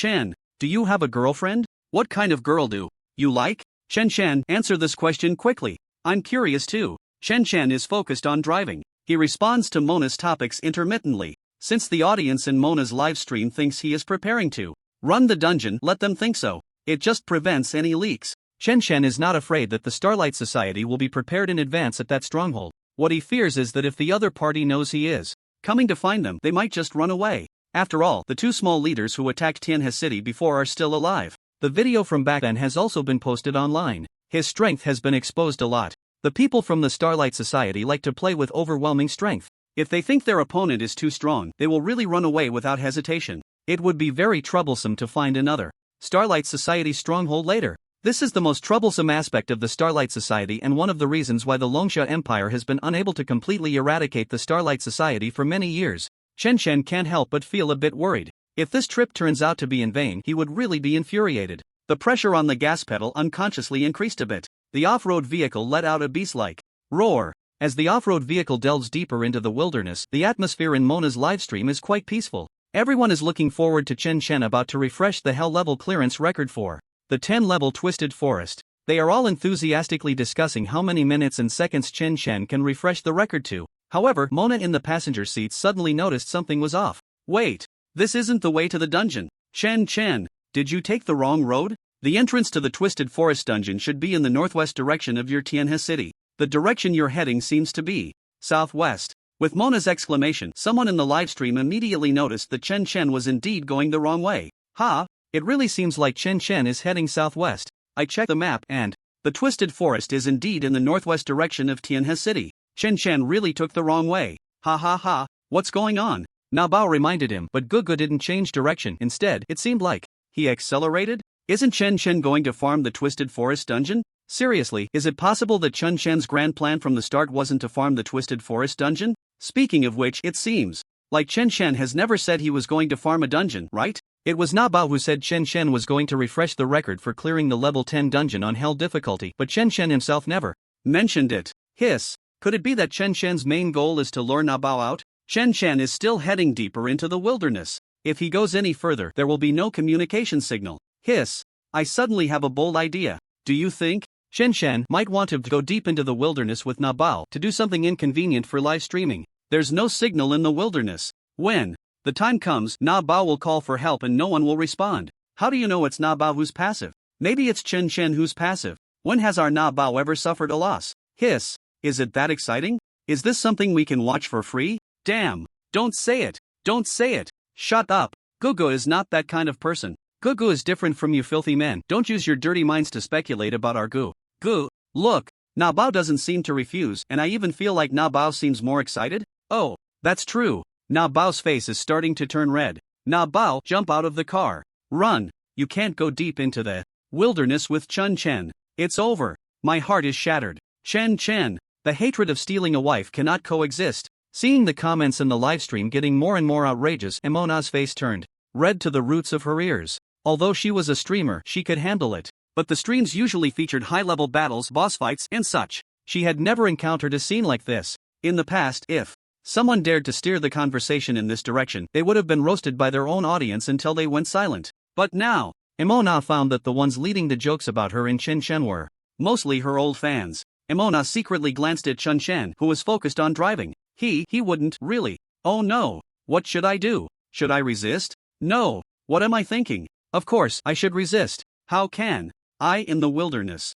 do you have a girlfriend? What kind of girl do you like? Chen, answer this question quickly. I'm curious too. Chen is focused on driving. He responds to Mona's topics intermittently. Since the audience in Mona's live stream thinks he is preparing to run the dungeon, let them think so. It just prevents any leaks. Chen is not afraid that the Starlight Society will be prepared in advance at that stronghold. What he fears is that if the other party knows he is coming to find them, they might just run away. After all, the two small leaders who attacked Tianhe City before are still alive. The video from back then has also been posted online. His strength has been exposed a lot. The people from the Starlight Society like to play with overwhelming strength. If they think their opponent is too strong, they will really run away without hesitation. It would be very troublesome to find another Starlight Society stronghold later. This is the most troublesome aspect of the Starlight Society and one of the reasons why the Longsha Empire has been unable to completely eradicate the Starlight Society for many years. Chen can't help but feel a bit worried. If this trip turns out to be in vain, he would really be infuriated. The pressure on the gas pedal unconsciously increased a bit. The off-road vehicle let out a beast-like roar. As the off-road vehicle delves deeper into the wilderness, the atmosphere in Mona's livestream is quite peaceful. Everyone is looking forward to Chen about to refresh the hell level clearance record for the 10-level Twisted Forest. They are all enthusiastically discussing how many minutes and seconds Chen can refresh the record to. However, Mona in the passenger seat suddenly noticed something was off. Wait, this isn't the way to the dungeon. Chen, did you take the wrong road? The entrance to the Twisted Forest dungeon should be in the northwest direction of your Tianhe City. The direction you're heading seems to be southwest. With Mona's exclamation, someone in the livestream immediately noticed that Chen was indeed going the wrong way. It really seems like Chen is heading southwest. I checked the map and the Twisted Forest is indeed in the northwest direction of Tianhe City. Chen really took the wrong way. What's going on? Nabao reminded him, but Gugu didn't change direction. Instead, it seemed like he accelerated. Isn't Chen going to farm the Twisted Forest dungeon? Seriously, is it possible that Chen's grand plan from the start wasn't to farm the Twisted Forest dungeon? Speaking of which, it seems like Chen has never said he was going to farm a dungeon, right? It was Nabao who said Chen was going to refresh the record for clearing the level 10 dungeon on hell difficulty, but Chen himself never mentioned it. Hiss. Could it be that Chen's main goal is to lure Nabao out? Chen is still heading deeper into the wilderness. If he goes any further, there will be no communication signal. Hiss. I suddenly have a bold idea. Do you think Chen might want to go deep into the wilderness with Nabao to do something inconvenient for live streaming? There's no signal in the wilderness. When the time comes, Nabao will call for help and no one will respond. How do you know it's Nabao who's passive? Maybe it's Chen who's passive. When has our Nabao ever suffered a loss? Hiss. Is it that exciting? Is this something we can watch for free? Damn. Don't say it. Don't say it. Shut up. Gugu is not that kind of person. Gugu is different from you filthy men. Don't use your dirty minds to speculate about our Gu. Look. Nabao doesn't seem to refuse, and I even feel like Nabao seems more excited. Oh, that's true. Nabao's face is starting to turn red. Nabao, jump out of the car. Run. You can't go deep into the wilderness with Chen. It's over. My heart is shattered. Chen. The hatred of stealing a wife cannot coexist. Seeing the comments in the livestream getting more and more outrageous, Emona's face turned red to the roots of her ears. Although she was a streamer, she could handle it. But the streams usually featured high-level battles, boss fights, and such. She had never encountered a scene like this. In the past, if Someone dared to steer the conversation in this direction, they would have been roasted by their own audience until they went silent. But now, Emona found that the ones leading the jokes about her in Chen Chen were mostly her old fans. Emona secretly glanced at Chen Chen, who was focused on driving. He wouldn't, really. Oh no. What should I do? Should I resist? No. What am I thinking? Of course, I should resist. How can I in the wilderness?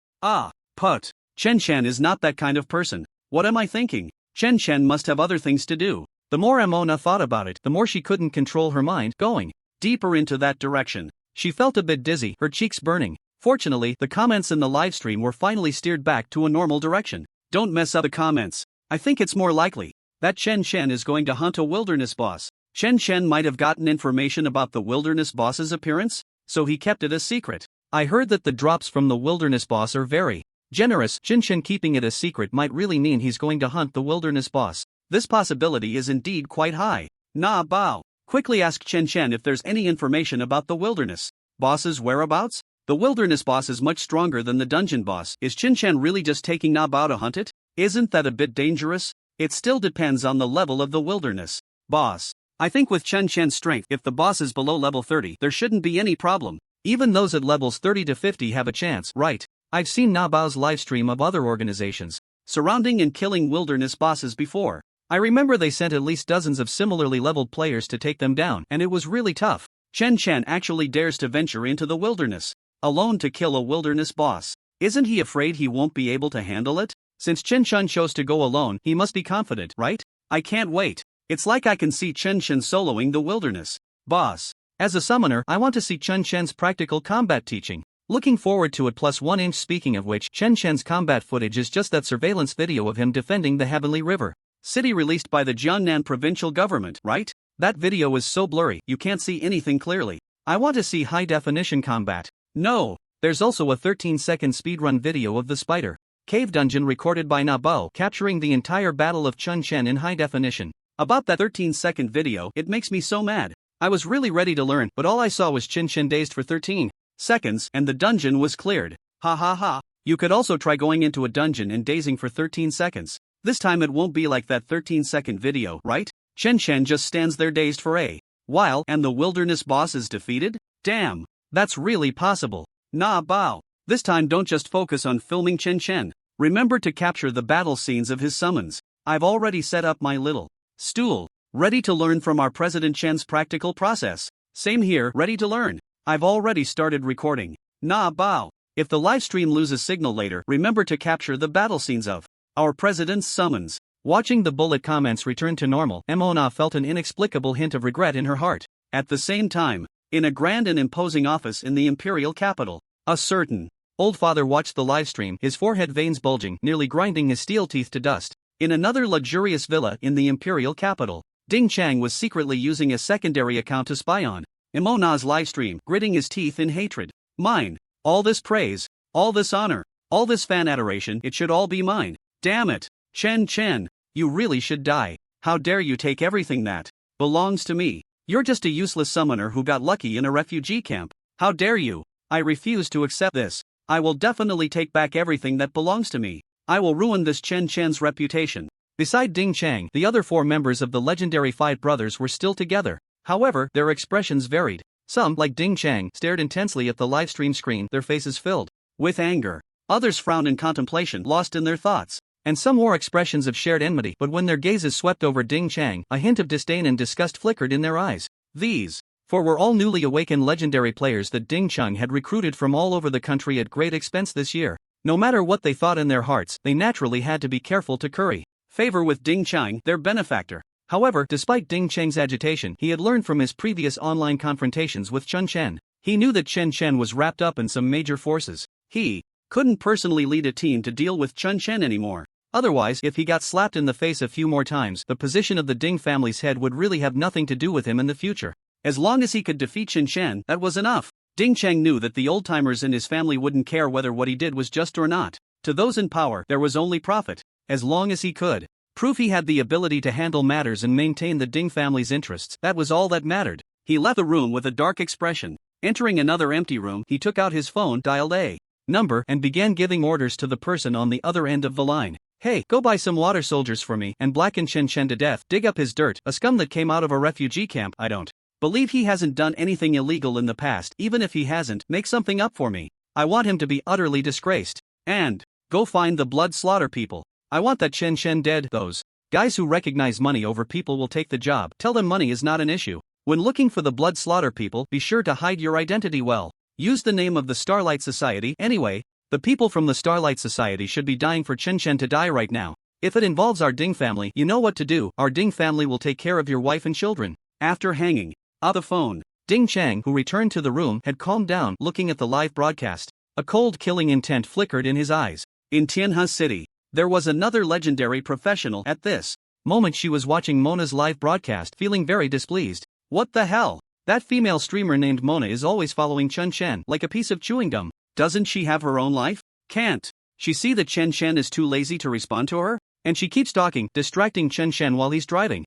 Put. Chen Chen is not that kind of person. What am I thinking? Chen Chen must have other things to do. The more Emona thought about it, the more she couldn't control her mind going deeper into that direction. She felt a bit dizzy, her cheeks burning. Fortunately, the comments in the livestream were finally steered back to a normal direction. Don't mess up the comments. I think it's more likely that Chen Chen is going to hunt a wilderness boss. Chen Chen might have gotten information about the wilderness boss's appearance, so he kept it a secret. I heard that the drops from the wilderness boss are very generous. Chen Chen keeping it a secret might really mean he's going to hunt the wilderness boss. This possibility is indeed quite high. Na Bao quickly asked Chen Chen if there's any information about the wilderness boss's whereabouts. The wilderness boss is much stronger than the dungeon boss. Is Chen Chen really just taking Na Bao to hunt it? Isn't that a bit dangerous? It still depends on the level of the wilderness boss. I think with Chen Chen's strength, if the boss is below level 30, there shouldn't be any problem. Even those at levels 30 to 50 have a chance, right? I've seen Na Bao's livestream of other organizations surrounding and killing wilderness bosses before. I remember they sent at least dozens of similarly leveled players to take them down, and it was really tough. Chen Chen actually dares to venture into the wilderness alone to kill a wilderness boss. Isn't he afraid he won't be able to handle it? Since Chen Chen chose to go alone, he must be confident, right? I can't wait. It's like I can see Chen Chen soloing the wilderness boss. As a summoner, I want to see Chen Chen's practical combat teaching. Looking forward to it. +1 inch. Speaking of which, Chen Chen's combat footage is just that surveillance video of him defending the Heavenly River City released by the Jiangnan provincial government, right? That video is so blurry, you can't see anything clearly. I want to see high-definition combat. No, there's also a 13-second speedrun video of the Spider Cave Dungeon recorded by Na Bao capturing the entire battle of Chen Chen in high definition. About that 13-second video, it makes me so mad. I was really ready to learn, but all I saw was Chen Chen dazed for 13 seconds and the dungeon was cleared. Ha ha ha. You could also try going into a dungeon and dazing for 13 seconds. This time it won't be like that 13-second video, right? Chen Chen just stands there dazed for a while and the wilderness boss is defeated? Damn, that's really possible. Na Bao. This time don't just focus on filming Chen Chen. Remember to capture the battle scenes of his summons. I've already set up my little stool, ready to learn from our President Chen's practical process. Same here, ready to learn. I've already started recording. Na Bao. If the livestream loses signal later, remember to capture the battle scenes of our president's summons. Watching the bullet comments return to normal, Emona felt an inexplicable hint of regret in her heart. At the same time, in a grand and imposing office in the imperial capital, a certain old father watched the livestream, his forehead veins bulging, nearly grinding his steel teeth to dust. In another luxurious villa in the imperial capital, Ding Chang was secretly using a secondary account to spy on Emona's livestream, gritting his teeth in hatred. Mine. All this praise, all this honor, all this fan adoration, it should all be mine. Damn it. Chen Chen, you really should die. How dare you take everything that belongs to me? You're just a useless summoner who got lucky in a refugee camp. How dare you? I refuse to accept this. I will definitely take back everything that belongs to me. I will ruin this Chen Chen's reputation. Beside Ding Chang, the other 4 members of the legendary Five Brothers were still together. However, their expressions varied. Some, like Ding Chang, stared intensely at the livestream screen, their faces filled with anger. Others frowned in contemplation, lost in their thoughts. And some wore expressions of shared enmity, but when their gazes swept over Ding Chang, a hint of disdain and disgust flickered in their eyes. These 4 were all newly awakened legendary players that Ding Chang had recruited from all over the country at great expense this year. No matter what they thought in their hearts, they naturally had to be careful to curry favor with Ding Chang, their benefactor. However, despite Ding Chang's agitation, he had learned from his previous online confrontations with Chen Chen. He knew that Chen Chen was wrapped up in some major forces. He couldn't personally lead a team to deal with Chen Chen anymore. Otherwise, if he got slapped in the face a few more times, the position of the Ding family's head would really have nothing to do with him in the future. As long as he could defeat Chen Chen, that was enough. Ding Chang knew that the old-timers in his family wouldn't care whether what he did was just or not. To those in power, there was only profit. As long as he could prove he had the ability to handle matters and maintain the Ding family's interests, that was all that mattered. He left the room with a dark expression. Entering another empty room, he took out his phone, dialed a number, and began giving orders to the person on the other end of the line. Hey, go buy some water soldiers for me and blacken Chen Chen to death. Dig up his dirt, a scum that came out of a refugee camp. I don't believe he hasn't done anything illegal in the past. Even if he hasn't, make something up for me. I want him to be utterly disgraced. And go find the blood slaughter people. I want that Chen Chen dead. Those guys who recognize money over people will take the job. Tell them money is not an issue. When looking for the blood slaughter people, be sure to hide your identity well. Use the name of the Starlight Society. Anyway, the people from the Starlight Society should be dying for Chen Chen to die right now. If it involves our Ding family, you know what to do. Our Ding family will take care of your wife and children. After hanging up the phone, Ding Chang, who returned to the room, had calmed down, looking at the live broadcast. A cold killing intent flickered in his eyes. In Tianhe City, there was another legendary professional. At this moment she was watching Mona's live broadcast, feeling very displeased. What the hell? That female streamer named Mona is always following Chen Chen like a piece of chewing gum. Doesn't she have her own life? Can't she see that Chen Chen is too lazy to respond to her? And she keeps talking, distracting Chen Chen while he's driving.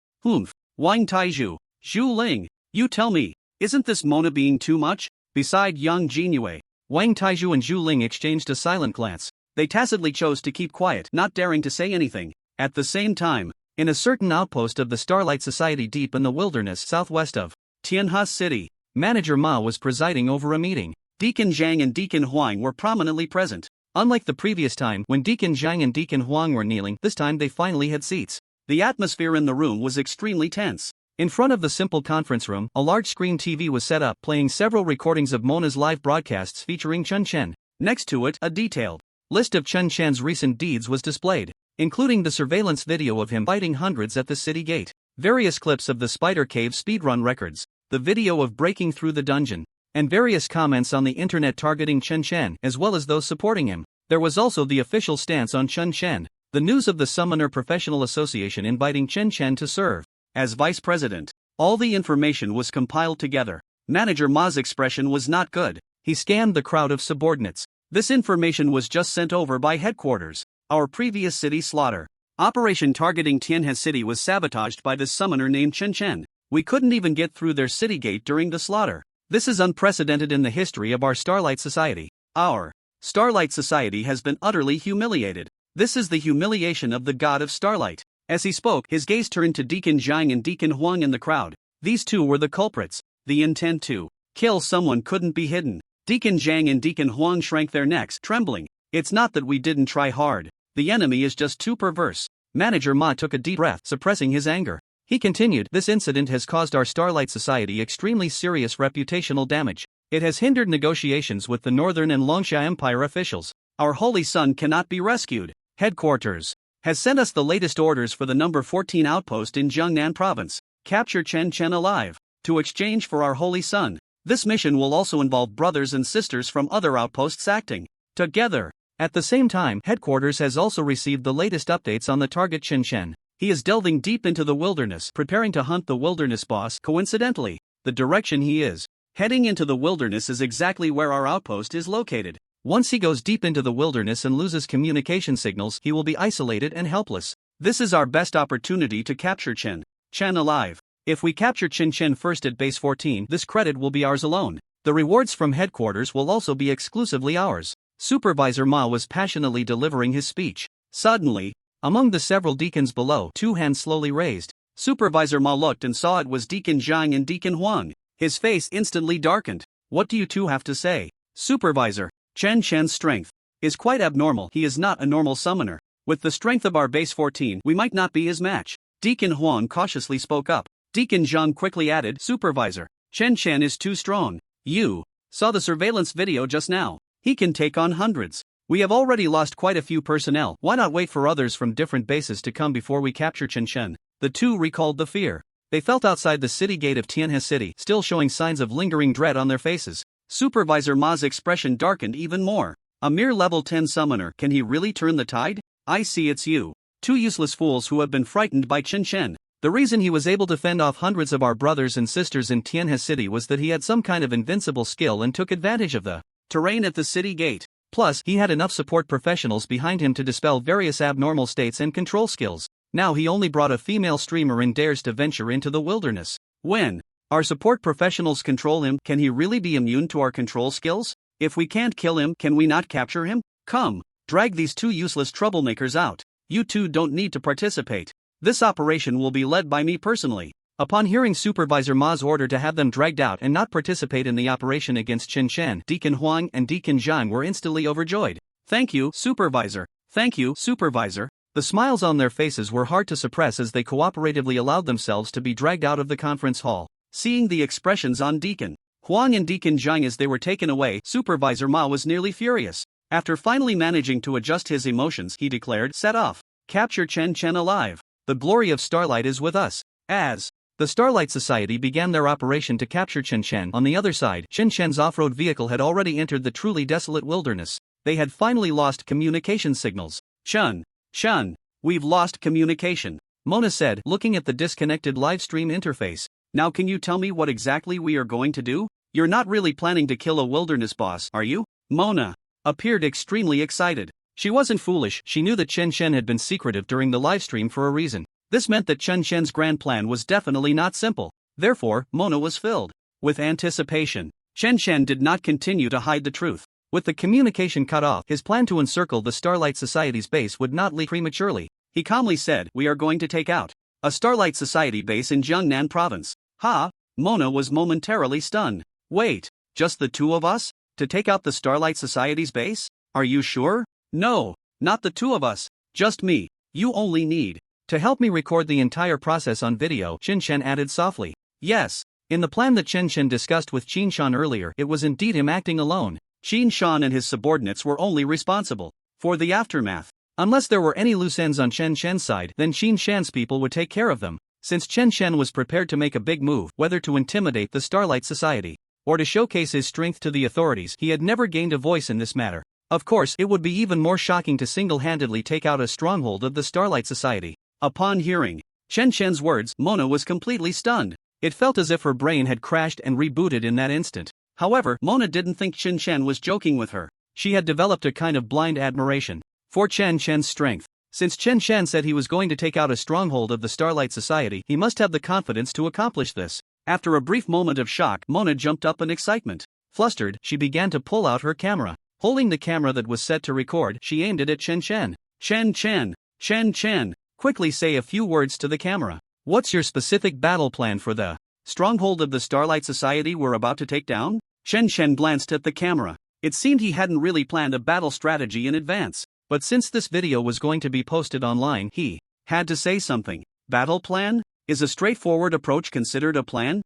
Wang Taizhu, Zhu Ling, you tell me, isn't this Mona being too much? Beside Yang Jinyue, Wang Taizhu and Zhu Ling exchanged a silent glance. They tacitly chose to keep quiet, not daring to say anything. At the same time, in a certain outpost of the Starlight Society deep in the wilderness southwest of Tianhe City, Manager Ma was presiding over a meeting. Deacon Zhang and Deacon Huang were prominently present. Unlike the previous time when Deacon Zhang and Deacon Huang were kneeling, this time they finally had seats. The atmosphere in the room was extremely tense. In front of the simple conference room, a large screen TV was set up, playing several recordings of Mona's live broadcasts featuring Chen Chen. Next to it, a detailed list of Chen Chen's recent deeds was displayed, including the surveillance video of him fighting hundreds at the city gate, various clips of the Spider Cave speedrun records, the video of breaking through the dungeon, and various comments on the internet targeting Chen Chen as well as those supporting him. There was also the official stance on Chen Chen, the news of the Summoner Professional Association inviting Chen Chen to serve as vice president. All the information was compiled together. Manager Ma's expression was not good. He scanned the crowd of subordinates. This information was just sent over by headquarters. Our previous city slaughter operation targeting Tianhe City was sabotaged by this summoner named Chen Chen. We couldn't even get through their city gate during the slaughter. This is unprecedented in the history of our Starlight Society. Our Starlight Society has been utterly humiliated. This is the humiliation of the god of Starlight. As he spoke, his gaze turned to Deacon Zhang and Deacon Huang in the crowd. These two were the culprits. The intent to kill someone couldn't be hidden. Deacon Zhang and Deacon Huang shrank their necks, trembling. It's not that we didn't try hard. The enemy is just too perverse. Manager Ma took a deep breath, suppressing his anger. He continued, this incident has caused our Starlight Society extremely serious reputational damage. It has hindered negotiations with the Northern and Longsha Empire officials. Our holy son cannot be rescued. Headquarters has sent us the latest orders for the number 14 outpost in Jiangnan province. Capture Chen Chen alive, to exchange for our holy son. This mission will also involve brothers and sisters from other outposts acting together. At the same time, headquarters has also received the latest updates on the target Chen Chen. He is delving deep into the wilderness, preparing to hunt the wilderness boss. Coincidentally, the direction he is heading into the wilderness is exactly where our outpost is located. Once he goes deep into the wilderness and loses communication signals, he will be isolated and helpless. This is our best opportunity to capture Chen Chen alive. If we capture Chen Chen first at base 14, this credit will be ours alone. The rewards from headquarters will also be exclusively ours. Supervisor Ma was passionately delivering his speech. Suddenly, among the several deacons below, two hands slowly raised. Supervisor Ma looked and saw it was Deacon Zhang and Deacon Huang. His face instantly darkened. What do you two have to say? Supervisor, Chen Chen's strength is quite abnormal. He is not a normal summoner. With the strength of our base 14, we might not be his match. Deacon Huang cautiously spoke up. Deacon Zhang quickly added, Supervisor, Chen Chen is too strong. You saw the surveillance video just now. He can take on hundreds. We have already lost quite a few personnel. Why not wait for others from different bases to come before we capture Chen Chen? The two recalled the fear they felt outside the city gate of Tianhe City, still showing signs of lingering dread on their faces. Supervisor Ma's expression darkened even more. A mere level 10 summoner, can he really turn the tide? I see it's you. Two useless fools who have been frightened by Chen Chen. The reason he was able to fend off hundreds of our brothers and sisters in Tianhe City was that he had some kind of invincible skill and took advantage of the terrain at the city gate. Plus, he had enough support professionals behind him to dispel various abnormal states and control skills. Now he only brought a female streamer and dares to venture into the wilderness. When our support professionals control him, can he really be immune to our control skills? If we can't kill him, can we not capture him? Come, drag these two useless troublemakers out. You two don't need to participate. This operation will be led by me personally. Upon hearing Supervisor Ma's order to have them dragged out and not participate in the operation against Chen Chen, Deacon Huang and Deacon Zhang were instantly overjoyed. Thank you, Supervisor. Thank you, Supervisor. The smiles on their faces were hard to suppress as they cooperatively allowed themselves to be dragged out of the conference hall. Seeing the expressions on Deacon Huang and Deacon Zhang as they were taken away, Supervisor Ma was nearly furious. After finally managing to adjust his emotions, he declared, "Set off. Capture Chen Chen alive. The glory of Starlight is with us." As the Starlight Society began their operation to capture Chen Chen, on the other side, Chen Chen's off-road vehicle had already entered the truly desolate wilderness. They had finally lost communication signals. Chen, we've lost communication," Mona said, looking at the disconnected livestream interface. "Now can you tell me what exactly we are going to do? You're not really planning to kill a wilderness boss, are you?" Mona appeared extremely excited. She wasn't foolish, she knew that Chen Chen had been secretive during the livestream for a reason. This meant that Chen Chen's grand plan was definitely not simple. Therefore, Mona was filled with anticipation. Chen Chen did not continue to hide the truth. With the communication cut off, his plan to encircle the Starlight Society's base would not leak prematurely. He calmly said, "We are going to take out a Starlight Society base in Jiangnan province." Ha! Mona was momentarily stunned. "Wait, just the two of us? To take out the Starlight Society's base? Are you sure?" "No, not the two of us. Just me. You only need to help me record the entire process on video," Chen Chen added softly. Yes, in the plan that Chen Chen discussed with Qin Shan earlier, it was indeed him acting alone. Qin Shan and his subordinates were only responsible for the aftermath. Unless there were any loose ends on Chen Chen's side, then Qin Shan's people would take care of them. Since Chen Chen was prepared to make a big move, whether to intimidate the Starlight Society or to showcase his strength to the authorities, he had never gained a voice in this matter. Of course, it would be even more shocking to single-handedly take out a stronghold of the Starlight Society. Upon hearing Chen Chen's words, Mona was completely stunned. It felt as if her brain had crashed and rebooted in that instant. However, Mona didn't think Chen Chen was joking with her. She had developed a kind of blind admiration for Chen Chen's strength. Since Chen Chen said he was going to take out a stronghold of the Starlight Society, he must have the confidence to accomplish this. After a brief moment of shock, Mona jumped up in excitement. Flustered, she began to pull out her camera. Holding the camera that was set to record, she aimed it at Chen Chen. "Chen Chen, quickly say a few words to the camera. What's your specific battle plan for the stronghold of the Starlight Society we're about to take down?" Chen Chen glanced at the camera. It seemed he hadn't really planned a battle strategy in advance. But since this video was going to be posted online, he had to say something. "Battle plan? Is a straightforward approach considered a plan?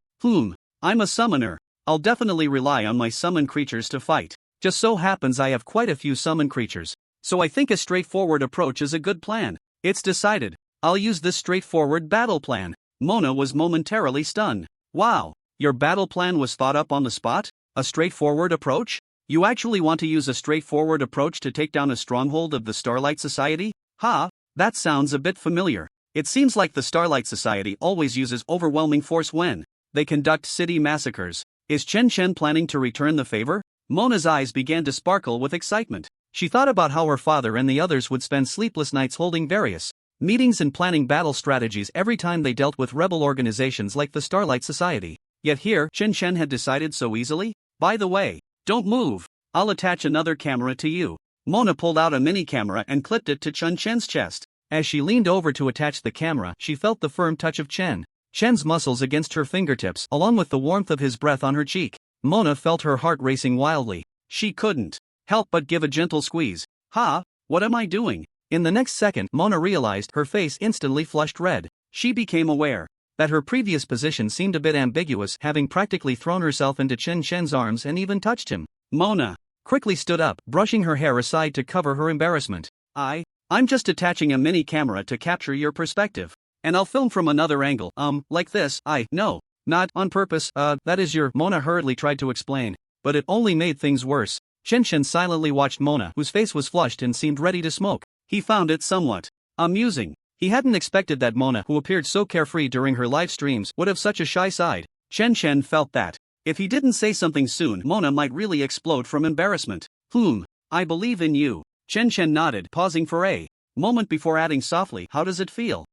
I'm a summoner. I'll definitely rely on my summon creatures to fight. Just so happens I have quite a few summon creatures. So I think a straightforward approach is a good plan. It's decided. I'll use this straightforward battle plan." Mona was momentarily stunned. "Wow, your battle plan was thought up on the spot? A straightforward approach? You actually want to use a straightforward approach to take down a stronghold of the Starlight Society? Ha, that sounds a bit familiar. It seems like the Starlight Society always uses overwhelming force when they conduct city massacres. Is Chen Chen planning to return the favor?" Mona's eyes began to sparkle with excitement. She thought about how her father and the others would spend sleepless nights holding various meetings and planning battle strategies every time they dealt with rebel organizations like the Starlight Society. Yet here, Chen Chen had decided so easily. "By the way, don't move. I'll attach another camera to you." Mona pulled out a mini camera and clipped it to Chen Chen's chest. As she leaned over to attach the camera, she felt the firm touch of Chen's muscles against her fingertips, along with the warmth of his breath on her cheek. Mona felt her heart racing wildly. She couldn't help but give a gentle squeeze. "Ha, what am I doing?" In the next second, Mona realized her face instantly flushed red. She became aware that her previous position seemed a bit ambiguous, having practically thrown herself into Chen Chen's arms and even touched him. Mona quickly stood up, brushing her hair aside to cover her embarrassment. I'm just attaching a mini camera to capture your perspective. And I'll film from another angle, like this. No, not on purpose, that is your," Mona hurriedly tried to explain. But it only made things worse. Chen Chen silently watched Mona, whose face was flushed and seemed ready to smoke. He found it somewhat amusing. He hadn't expected that Mona, who appeared so carefree during her live streams, would have such a shy side. Chen Chen felt that if he didn't say something soon, Mona might really explode from embarrassment. I believe in you." Chen Chen nodded, pausing for a moment before adding softly, "How does it feel?"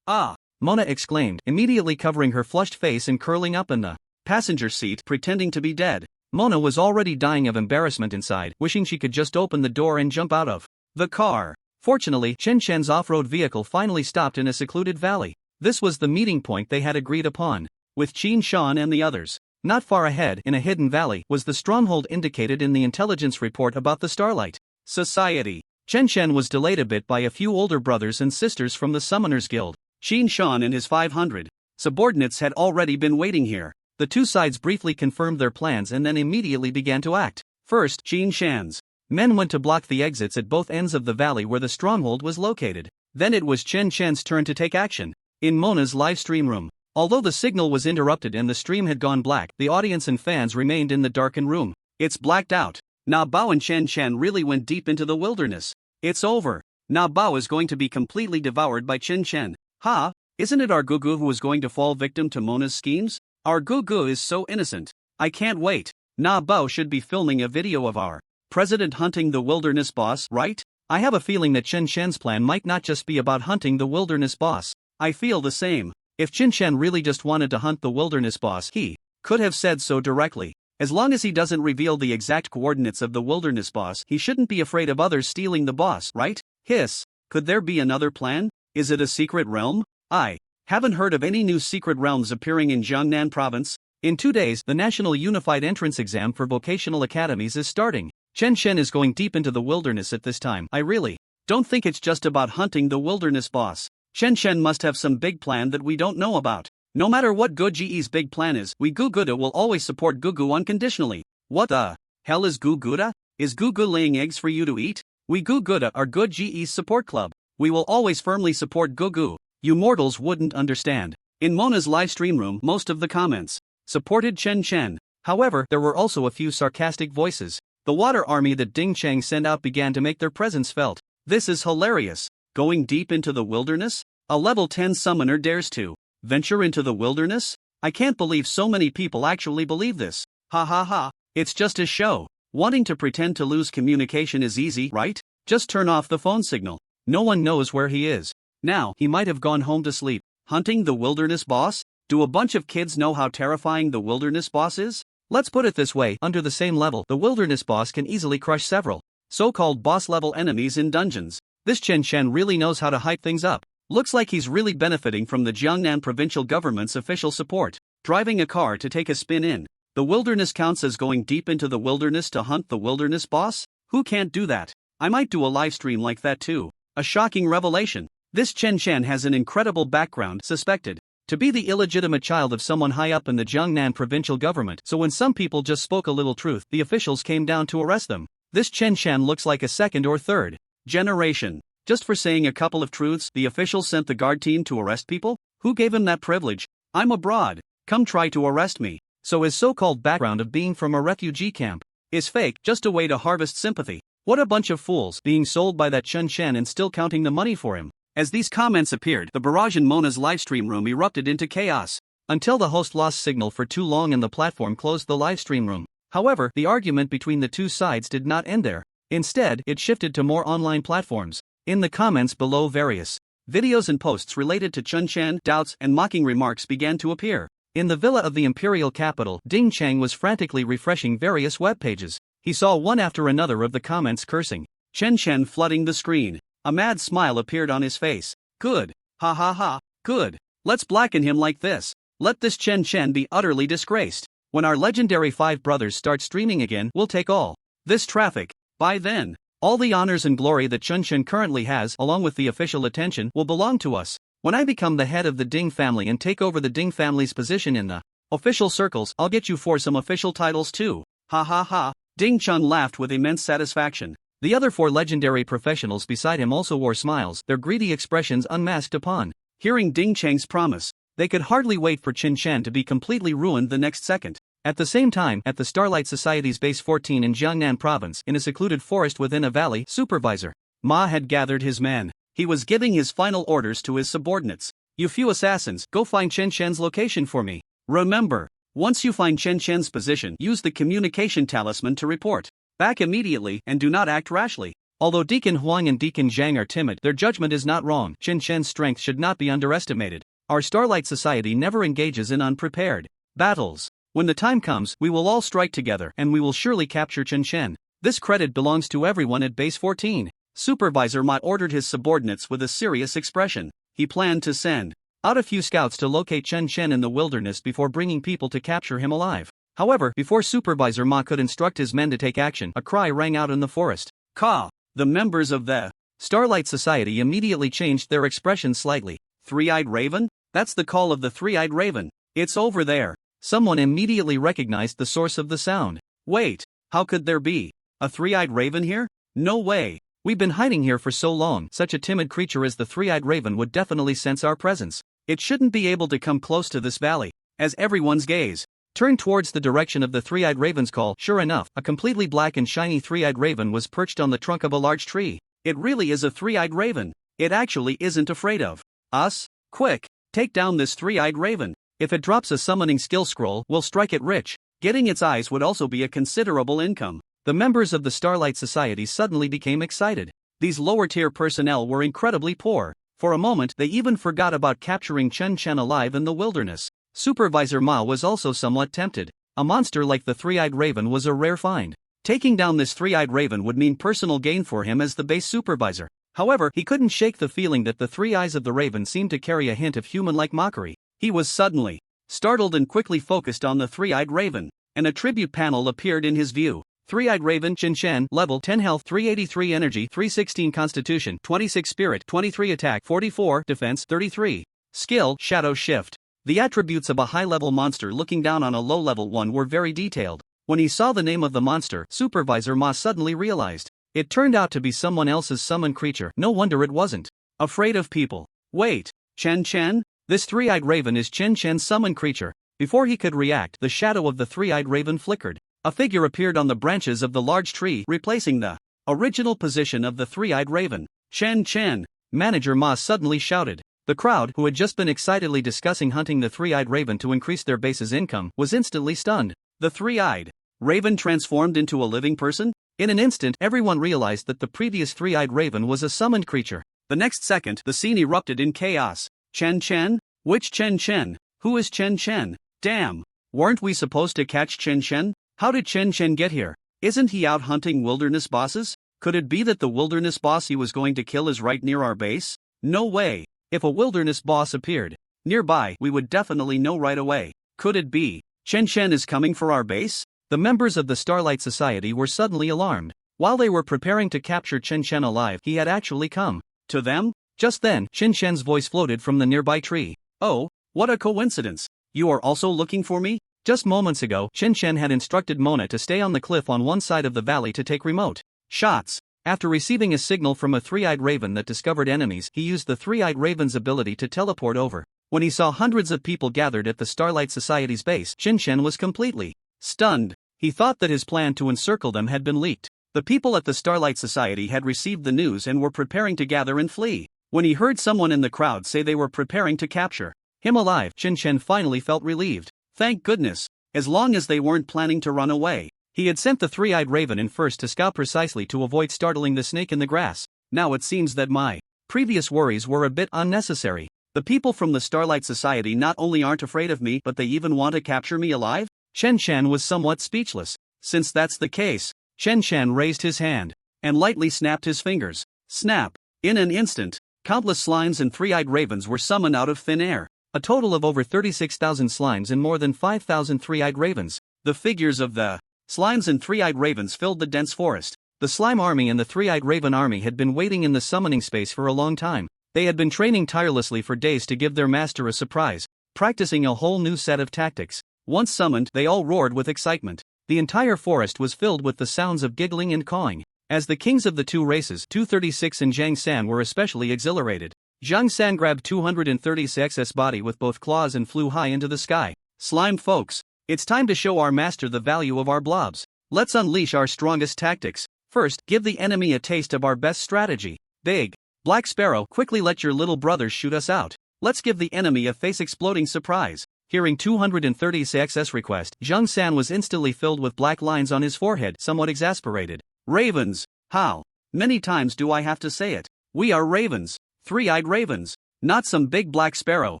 Mona exclaimed, immediately covering her flushed face and curling up in the passenger seat, pretending to be dead. Mona was already dying of embarrassment inside, wishing she could just open the door and jump out of the car. Fortunately, Chen Shen's off-road vehicle finally stopped in a secluded valley. This was the meeting point they had agreed upon, with Qin Shan and the others. Not far ahead, in a hidden valley, was the stronghold indicated in the intelligence report about the Starlight Society. Chen Shen was delayed a bit by a few older brothers and sisters from the Summoners Guild. Qin Shan and his 500 subordinates had already been waiting here. The two sides briefly confirmed their plans and then immediately began to act. First, Qin Shan's men went to block the exits at both ends of the valley where the stronghold was located. Then it was Chen Shen's turn to take action. In Mona's live stream room, although the signal was interrupted and the stream had gone black, the audience and fans remained in the darkened room. It's blacked out. Na Bao and Chen Shen really went deep into the wilderness. It's over. Na Bao is going to be completely devoured by Chen Shen. Ha! Isn't it our Gugu who is going to fall victim to Mona's schemes? Our Gugu is so innocent. I can't wait. Na Bao should be filming a video of our president hunting the wilderness boss, right? I have a feeling that Chen Shen's plan might not just be about hunting the wilderness boss. I feel the same. If Chen Shen really just wanted to hunt the wilderness boss, he could have said so directly. As long as he doesn't reveal the exact coordinates of the wilderness boss, he shouldn't be afraid of others stealing the boss, right? Hiss. Could there be another plan? Is it a secret realm? I haven't heard of any new secret realms appearing in Jiangnan province. In 2 days, the National Unified Entrance Exam for vocational academies is starting. Chen Shen is going deep into the wilderness at this time. I really don't think it's just about hunting the wilderness boss. Chen Shen must have some big plan that we don't know about. No matter what Guji's big plan is, we Guguda will always support Gugu unconditionally. What the hell is Guguda? Is Gugu laying eggs for you to eat? We Guguda are Guji's support club. We will always firmly support Gugu. You mortals wouldn't understand. In Mona's live stream room, most of the comments supported Chen Shen. However, there were also a few sarcastic voices. The water army that Ding Cheng sent out began to make their presence felt. This is hilarious. Going deep into the wilderness? A level 10 summoner dares to venture into the wilderness? I can't believe so many people actually believe this. Ha ha ha, it's just a show. Wanting to pretend to lose communication is easy, right? Just turn off the phone signal. No one knows where he is. Now, he might have gone home to sleep. Hunting the wilderness boss? Do a bunch of kids know how terrifying the wilderness boss is? Let's put it this way, under the same level, the wilderness boss can easily crush several so-called boss-level enemies in dungeons. This Chen Shen really knows how to hype things up. Looks like he's really benefiting from the Jiangnan provincial government's official support. Driving a car to take a spin in the wilderness counts as going deep into the wilderness to hunt the wilderness boss? Who can't do that? I might do a live stream like that too. A shocking revelation. This Chen Shen has an incredible background, suspected to be the illegitimate child of someone high up in the Jiangnan provincial government, so when some people just spoke a little truth, the officials came down to arrest them. This Chen Shen looks like a second or third generation. Just for saying a couple of truths, the officials sent the guard team to arrest people? Who gave him that privilege? I'm abroad. Come try to arrest me. So his so-called background of being from a refugee camp is fake, just a way to harvest sympathy. What a bunch of fools, being sold by that Chen Shen and still counting the money for him. As these comments appeared, the barrage in Mona's livestream room erupted into chaos, until the host lost signal for too long and the platform closed the livestream room. However, the argument between the two sides did not end there. Instead, it shifted to more online platforms. In the comments below, various videos and posts related to Chen Shen, doubts, and mocking remarks began to appear. In the villa of the imperial capital, Ding Cheng was frantically refreshing various web pages. He saw one after another of the comments cursing Chen Shen flooding the screen. A mad smile appeared on his face. Good. Ha ha ha. Good. Let's blacken him like this. Let this Chen Shen be utterly disgraced. When our legendary 5 brothers start streaming again, we'll take all this traffic. By then, all the honors and glory that Chen Shen currently has, along with the official attention, will belong to us. When I become the head of the Ding family and take over the Ding family's position in the official circles, I'll get you for some official titles too. Ha ha ha. Ding Chun laughed with immense satisfaction. The other 4 legendary professionals beside him also wore smiles, their greedy expressions unmasked upon hearing Ding Cheng's promise. They could hardly wait for Chen Shen to be completely ruined the next second. At the same time, at the Starlight Society's Base 14 in Jiangnan Province, in a secluded forest within a valley, Supervisor Ma had gathered his men. He was giving his final orders to his subordinates. You few assassins, go find Chen Shen's location for me. Remember, once you find Chen Shen's position, use the communication talisman to report back immediately and do not act rashly. Although Deacon Huang and Deacon Zhang are timid, their judgment is not wrong. Chen Shen's strength should not be underestimated. Our Starlight Society never engages in unprepared battles. When the time comes, we will all strike together and we will surely capture Chen Shen. This credit belongs to everyone at Base 14. Supervisor Ma ordered his subordinates with a serious expression. He planned to send out a few scouts to locate Chen Chen in the wilderness before bringing people to capture him alive. However, before Supervisor Ma could instruct his men to take action, a cry rang out in the forest. Caw! The members of the Starlight Society immediately changed their expression slightly. Three-eyed raven? That's the call of the three-eyed raven. It's over there. Someone immediately recognized the source of the sound. Wait, how could there be a three-eyed raven here? No way. We've been hiding here for so long. Such a timid creature as the three-eyed raven would definitely sense our presence. It shouldn't be able to come close to this valley. As everyone's gaze turned towards the direction of the three-eyed raven's call, sure enough, a completely black and shiny three-eyed raven was perched on the trunk of a large tree. It really is a three-eyed raven. It actually isn't afraid of us. Quick, take down this three-eyed raven. If it drops a summoning skill scroll, we'll strike it rich. Getting its eyes would also be a considerable income. The members of the Starlight Society suddenly became excited. These lower-tier personnel were incredibly poor. For a moment, they even forgot about capturing Chen Chen alive in the wilderness. Supervisor Ma was also somewhat tempted. A monster like the three-eyed raven was a rare find. Taking down this three-eyed raven would mean personal gain for him as the base supervisor. However, he couldn't shake the feeling that the three eyes of the raven seemed to carry a hint of human-like mockery. He was suddenly startled and quickly focused on the three-eyed raven. An attribute panel appeared in his view. Three-eyed raven, Chen Chen, level 10 health, 383 energy, 316 constitution, 26 spirit, 23 attack, 44 defense, 33. Skill, shadow shift. The attributes of a high-level monster looking down on a low-level one were very detailed. When he saw the name of the monster, Supervisor Ma suddenly realized. It turned out to be someone else's summoned creature. No wonder it wasn't afraid of people. Wait, Chen Chen? This three-eyed raven is Chen Chen's summoned creature. Before he could react, the shadow of the three-eyed raven flickered. A figure appeared on the branches of the large tree, replacing the original position of the three-eyed raven. Chen Chen! Manager Ma suddenly shouted. The crowd, who had just been excitedly discussing hunting the three-eyed raven to increase their base's income, was instantly stunned. The three-eyed raven transformed into a living person? In an instant, everyone realized that the previous three-eyed raven was a summoned creature. The next second, the scene erupted in chaos. Chen Chen? Which Chen Chen? Who is Chen Chen? Damn! Weren't we supposed to catch Chen Chen? How did Chen Chen get here? Isn't he out hunting wilderness bosses? Could it be that the wilderness boss he was going to kill is right near our base? No way! If a wilderness boss appeared nearby, we would definitely know right away. Could it be Chen Chen is coming for our base? The members of the Starlight Society were suddenly alarmed. While they were preparing to capture Chen Chen alive, he had actually come to them. Just then, Chen Chen's voice floated from the nearby tree. Oh, what a coincidence! You are also looking for me? Just moments ago, Chen Chen had instructed Mona to stay on the cliff on one side of the valley to take remote shots. After receiving a signal from a three-eyed raven that discovered enemies, he used the three-eyed raven's ability to teleport over. When he saw hundreds of people gathered at the Starlight Society's base, Chen Chen was completely stunned. He thought that his plan to encircle them had been leaked. The people at the Starlight Society had received the news and were preparing to gather and flee. When he heard someone in the crowd say they were preparing to capture him alive, Chen Chen finally felt relieved. Thank goodness. As long as they weren't planning to run away. He had sent the three-eyed raven in first to scout precisely to avoid startling the snake in the grass. Now it seems that my previous worries were a bit unnecessary. The people from the Starlight Society not only aren't afraid of me, but they even want to capture me alive? Chen Chen was somewhat speechless. Since that's the case, Chen Chen raised his hand and lightly snapped his fingers. Snap! In an instant, countless slimes and three-eyed ravens were summoned out of thin air. A total of over 36,000 slimes and more than 5,000 three-eyed ravens. The figures of the slimes and three-eyed ravens filled the dense forest. The slime army and the three-eyed raven army had been waiting in the summoning space for a long time. They had been training tirelessly for days to give their master a surprise, practicing a whole new set of tactics. Once summoned, they all roared with excitement. The entire forest was filled with the sounds of giggling and cawing. As the kings of the two races, 236 and Zhang San, were especially exhilarated. Zhang San grabbed 236's body with both claws and flew high into the sky. Slime folks, it's time to show our master the value of our blobs. Let's unleash our strongest tactics. First, give the enemy a taste of our best strategy. Big Black Sparrow, quickly let your little brothers shoot us out. Let's give the enemy a face-exploding surprise. Hearing 236's request, Zhang San was instantly filled with black lines on his forehead, somewhat exasperated. Ravens! How many times do I have to say it? We are ravens. Three-eyed ravens. Not some big black sparrow.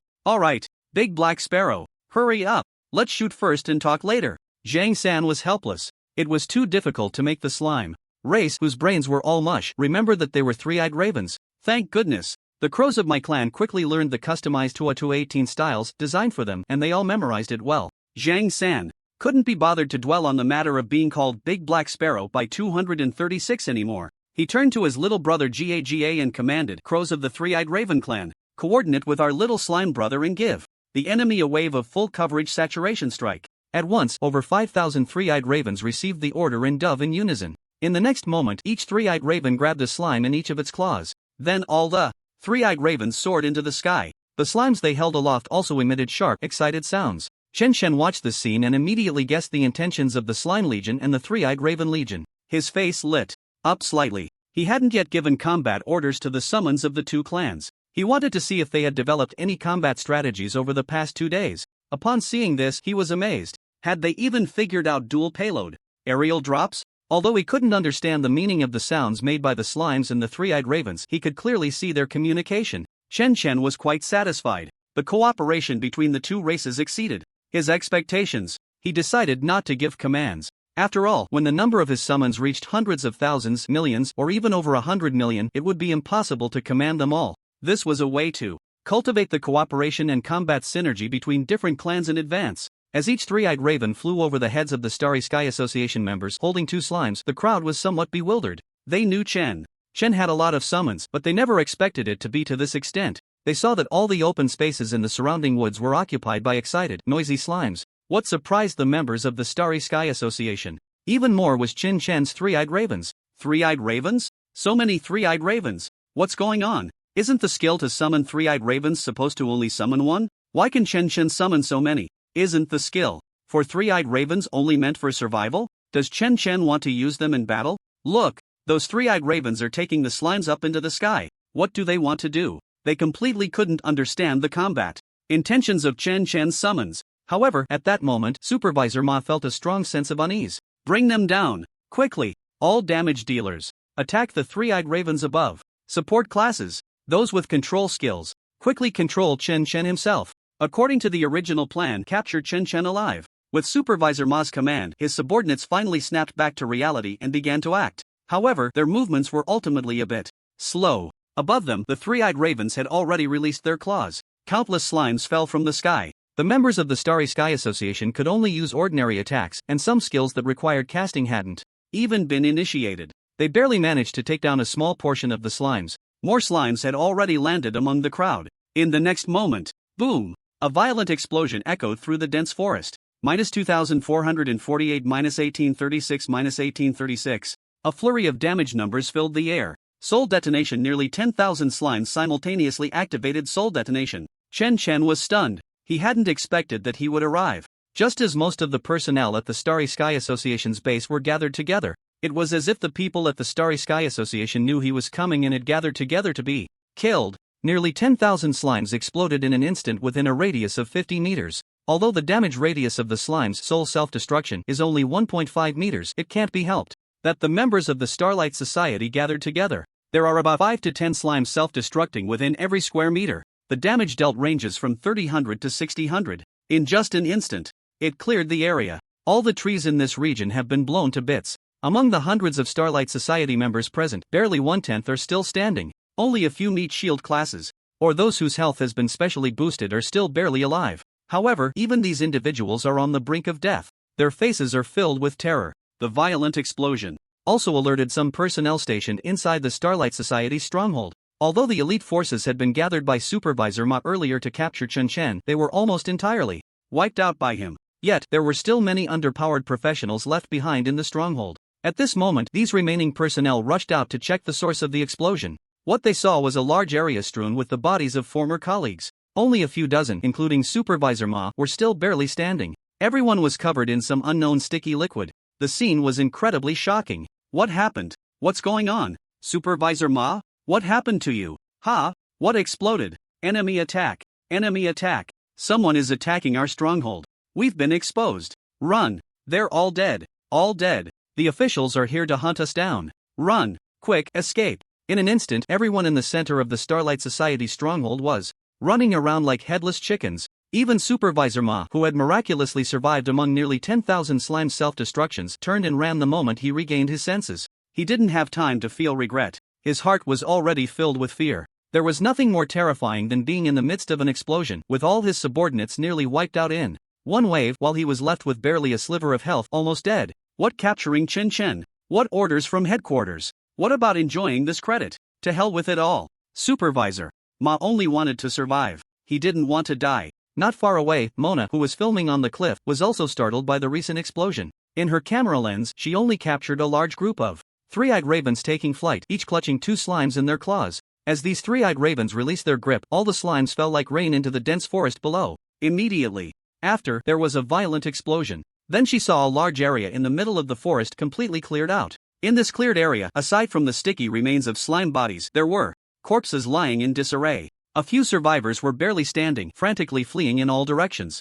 Alright, big black sparrow. Hurry up. Let's shoot first and talk later. Zhang San was helpless. It was too difficult to make the slime race whose brains were all mush remembered that they were three-eyed ravens. Thank goodness. The crows of my clan quickly learned the customized 218 styles designed for them and they all memorized it well. Zhang San couldn't be bothered to dwell on the matter of being called Big Black Sparrow by 236 anymore. He turned to his little brother Gaga and commanded, "Crows of the three-eyed raven clan, coordinate with our little slime brother and give the enemy a wave of full coverage saturation strike." At once, over 5,000 three-eyed ravens received the order in dove in unison. In the next moment, each three-eyed raven grabbed a slime in each of its claws. Then all the three-eyed ravens soared into the sky. The slimes they held aloft also emitted sharp, excited sounds. Chen Shen watched this scene and immediately guessed the intentions of the Slime Legion and the Three-Eyed Raven Legion. His face lit up slightly. He hadn't yet given combat orders to the summons of the two clans. He wanted to see if they had developed any combat strategies over the past 2 days. Upon seeing this, he was amazed. Had they even figured out dual payload? Aerial drops? Although he couldn't understand the meaning of the sounds made by the slimes and the three-eyed ravens, he could clearly see their communication. Chen Chen was quite satisfied. The cooperation between the two races exceeded his expectations. He decided not to give commands. After all, when the number of his summons reached hundreds of thousands, millions, or even over 100 million, it would be impossible to command them all. This was a way to cultivate the cooperation and combat synergy between different clans in advance. As each three-eyed raven flew over the heads of the Starry Sky Association members holding two slimes, the crowd was somewhat bewildered. They knew Chen had a lot of summons, but they never expected it to be to this extent. They saw that all the open spaces in the surrounding woods were occupied by excited, noisy slimes. What surprised the members of the Starry Sky Association even more was Chen Chen's three-eyed ravens. Three-eyed ravens? So many three-eyed ravens. What's going on? Isn't the skill to summon three-eyed ravens supposed to only summon one? Why can Chen summon so many? Isn't the skill for three-eyed ravens only meant for survival? Does Chen want to use them in battle? Look, those three-eyed ravens are taking the slimes up into the sky. What do they want to do? They completely couldn't understand the combat intentions of Chen summons. However, at that moment, Supervisor Ma felt a strong sense of unease. Bring them down, quickly. All damage dealers, attack the three-eyed ravens above. Support classes, those with control skills, quickly control Chen himself. According to the original plan, capture Chen alive. With Supervisor Ma's command, his subordinates finally snapped back to reality and began to act. However, their movements were ultimately a bit slow. Above them, the three-eyed ravens had already released their claws. Countless slimes fell from the sky. The members of the Starry Sky Association could only use ordinary attacks, and some skills that required casting hadn't even been initiated. They barely managed to take down a small portion of the slimes. More slimes had already landed among the crowd. In the next moment, boom! A violent explosion echoed through the dense forest. -2448, -1836, -1836. A flurry of damage numbers filled the air. Soul detonation. Nearly 10,000 slimes simultaneously activated soul detonation. Chen was stunned. He hadn't expected that he would arrive. Just as most of the personnel at the Starry Sky Association's base were gathered together, it was as if the people at the Starry Sky Association knew he was coming and had gathered together to be killed. Nearly 10,000 slimes exploded in an instant within a radius of 50 meters. Although the damage radius of the slime's soul self-destruction is only 1.5 meters, it can't be helped that the members of the Starlight Society gathered together. There are about 5 to 10 slimes self-destructing within every square meter. The damage dealt ranges from 3000 to 6000. In just an instant, it cleared the area. All the trees in this region have been blown to bits. Among the hundreds of Starlight Society members present, barely 1/10 are still standing. Only a few meet shield classes, or those whose health has been specially boosted, are still barely alive. However, even these individuals are on the brink of death. Their faces are filled with terror. The violent explosion also alerted some personnel stationed inside the Starlight Society's stronghold. Although the elite forces had been gathered by Supervisor Ma earlier to capture Chen, they were almost entirely wiped out by him. Yet, there were still many underpowered professionals left behind in the stronghold. At this moment, these remaining personnel rushed out to check the source of the explosion. What they saw was a large area strewn with the bodies of former colleagues. Only a few dozen, including Supervisor Ma, were still barely standing. Everyone was covered in some unknown sticky liquid. The scene was incredibly shocking. What happened? What's going on? Supervisor Ma? What happened to you? Ha? What exploded? Enemy attack! Enemy attack! Someone is attacking our stronghold. We've been exposed. Run! They're all dead. All dead. The officials are here to hunt us down. Run! Quick, escape! In an instant, everyone in the center of the Starlight Society stronghold was running around like headless chickens. Even Supervisor Ma, who had miraculously survived among nearly 10,000 slime self-destructions, turned and ran the moment he regained his senses. He didn't have time to feel regret. His heart was already filled with fear. There was nothing more terrifying than being in the midst of an explosion, with all his subordinates nearly wiped out in one wave while he was left with barely a sliver of health, almost dead. What capturing Chen Chen? What orders from headquarters? What about enjoying this credit? To hell with it all. Supervisor. Ma only wanted to survive. He didn't want to die. Not far away, Mona, who was filming on the cliff, was also startled by the recent explosion. In her camera lens, she only captured a large group of three-eyed ravens taking flight, each clutching two slimes in their claws. As these three-eyed ravens released their grip, all the slimes fell like rain into the dense forest below. Immediately after, there was a violent explosion. Then she saw a large area in the middle of the forest completely cleared out. In this cleared area, aside from the sticky remains of slime bodies, there were corpses lying in disarray. A few survivors were barely standing, frantically fleeing in all directions.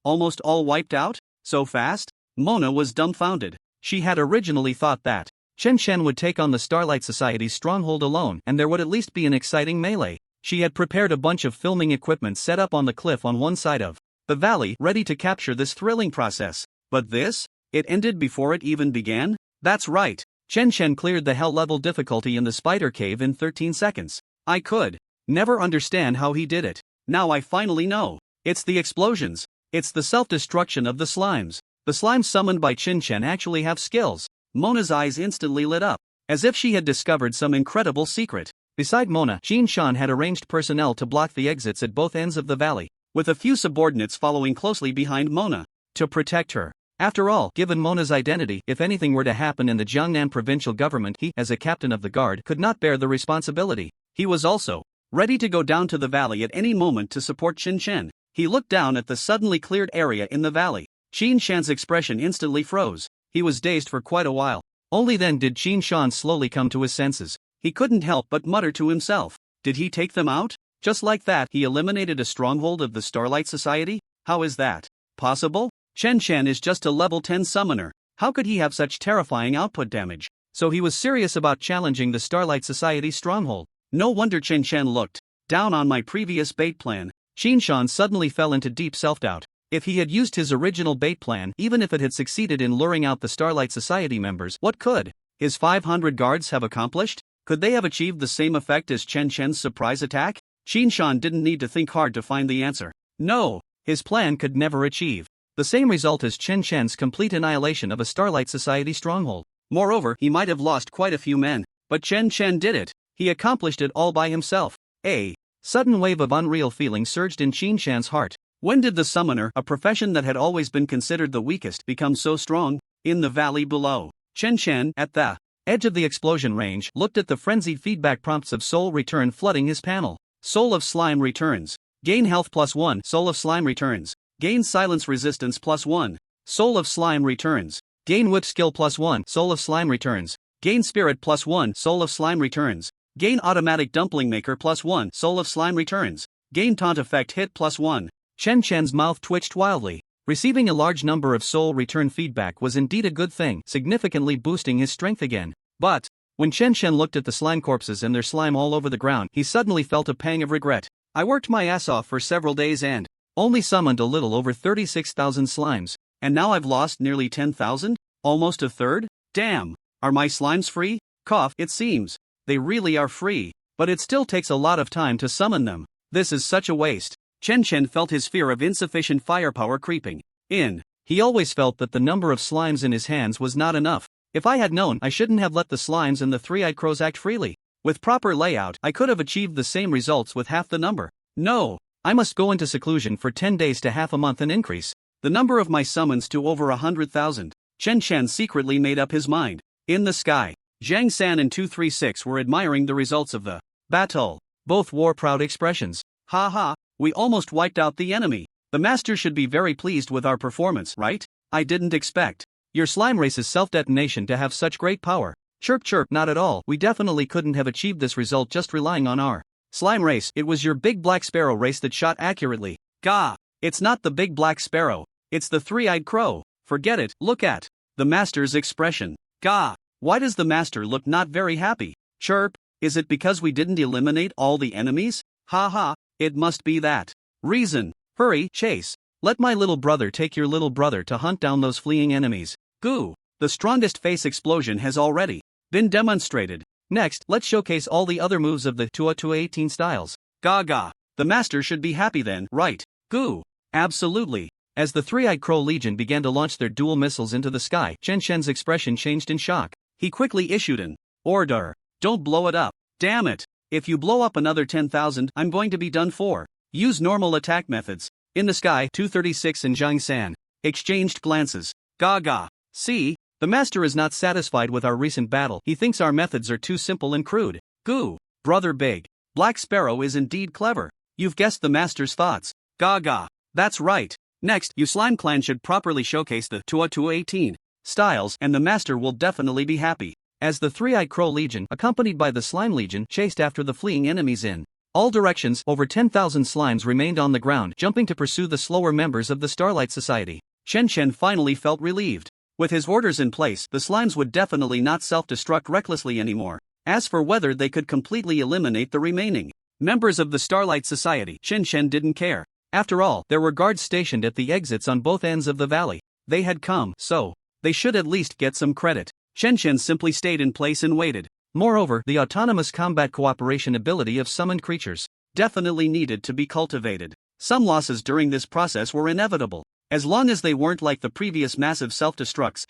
Almost all wiped out? So fast? Mona was dumbfounded. She had originally thought that Chen Chen would take on the Starlight Society's stronghold alone and there would at least be an exciting melee. She had prepared a bunch of filming equipment set up on the cliff on one side of the valley, ready to capture this thrilling process. But this? It ended before it even began? That's right. Chen Chen cleared the hell-level difficulty in the spider cave in 13 seconds. I could never understand how he did it. Now I finally know. It's the explosions. It's the self-destruction of the slimes. The slimes summoned by Chen Chen actually have skills. Mona's eyes instantly lit up, as if she had discovered some incredible secret. Beside Mona, Jin Shan had arranged personnel to block the exits at both ends of the valley, with a few subordinates following closely behind Mona, to protect her. After all, given Mona's identity, if anything were to happen in the Jiangnan provincial government, he, as a captain of the guard, could not bear the responsibility. He was also ready to go down to the valley at any moment to support Chen Chen. He looked down at the suddenly cleared area in the valley. Jin Shan's expression instantly froze. He was dazed for quite a while. Only then did Jin Shan slowly come to his senses. He couldn't help but mutter to himself. Did he take them out? Just like that, he eliminated a stronghold of the Starlight Society? How is that possible? Chen Chen is just a level 10 summoner. How could he have such terrifying output damage? So he was serious about challenging the Starlight Society's stronghold. No wonder Chen Chen looked down on my previous bait plan. Jin Shan suddenly fell into deep self-doubt. If he had used his original bait plan, even if it had succeeded in luring out the Starlight Society members, what could his 500 guards have accomplished? Could they have achieved the same effect as Chen Chen's surprise attack? Jin Shan didn't need to think hard to find the answer. No, his plan could never achieve the same result as Chen Chen's complete annihilation of a Starlight Society stronghold. Moreover, he might have lost quite a few men, but Chen Chen did it. He accomplished it all by himself. A sudden wave of unreal feeling surged in Jin Shan's heart. When did the summoner, a profession that had always been considered the weakest, become so strong? In the valley below. Chen Chen, at the edge of the explosion range, looked at the frenzied feedback prompts of Soul Return flooding his panel. Soul of Slime returns. Gain health +1. Soul of Slime returns. Gain silence resistance +1. Soul of Slime returns. Gain whip skill +1. Soul of Slime returns. Gain spirit +1. Soul of Slime returns. Gain automatic dumpling maker +1. Soul of Slime returns. Gain taunt effect hit +1. Chen Chen's mouth twitched wildly. Receiving a large number of soul return feedback was indeed a good thing, significantly boosting his strength again. But when Chen Chen looked at the slime corpses and their slime all over the ground, he suddenly felt a pang of regret. I worked my ass off for several days and only summoned a little over 36,000 slimes, and now I've lost nearly 10,000? Almost a third? Damn! Are my slimes free? Cough, it seems. They really are free, but it still takes a lot of time to summon them. This is such a waste. Chen Chen felt his fear of insufficient firepower creeping in. He always felt that the number of slimes in his hands was not enough. If I had known, I shouldn't have let the slimes and the three-eyed crows act freely. With proper layout, I could have achieved the same results with half the number. No, I must go into seclusion for 10 days to half a month and increase the number of my summons to over 100,000. Chen Chen secretly made up his mind. In the sky, Zhang San and 236 were admiring the results of the battle. Both wore proud expressions. Ha ha, we almost wiped out the enemy. The master should be very pleased with our performance, right? I didn't expect your slime race's self-detonation to have such great power. Chirp chirp, not at all. We definitely couldn't have achieved this result just relying on our slime race. It was your big black sparrow race that shot accurately. Gah! It's not the big black sparrow. It's the three-eyed crow. Forget it. Look at the master's expression. Gah! Why does the master look not very happy? Chirp, is it because we didn't eliminate all the enemies? Ha ha, it must be that reason. Hurry, Chase. Let my little brother take your little brother to hunt down those fleeing enemies. Goo! The strongest face explosion has already been demonstrated. Next, let's showcase all the other moves of the 2-18 styles. Gaga. The master should be happy then, right? Goo. Absolutely. As the three-eyed crow legion began to launch their dual missiles into the sky, Chen Shen's expression changed in shock. He quickly issued an order. Don't blow it up. Damn it. If you blow up another 10,000, I'm going to be done for. Use normal attack methods. In the sky, 236 and Zhang San exchanged glances. Gaga. See? The master is not satisfied with our recent battle. He thinks our methods are too simple and crude. Goo. Brother Big. Black Sparrow is indeed clever. You've guessed the master's thoughts. Gaga. That's right. Next, you Slime Clan should properly showcase the 2-18 styles, and the master will definitely be happy. As the Three-Eyed Crow Legion, accompanied by the Slime Legion, chased after the fleeing enemies in all directions, over 10,000 slimes remained on the ground, jumping to pursue the slower members of the Starlight Society. Chen Chen finally felt relieved. With his orders in place, the slimes would definitely not self-destruct recklessly anymore. As for whether they could completely eliminate the remaining members of the Starlight Society, Chen Chen didn't care. After all, there were guards stationed at the exits on both ends of the valley. They had come, so they should at least get some credit. Chen Chen simply stayed in place and waited. Moreover, the autonomous combat cooperation ability of summoned creatures definitely needed to be cultivated. Some losses during this process were inevitable. As long as they weren't like the previous massive self-destructs,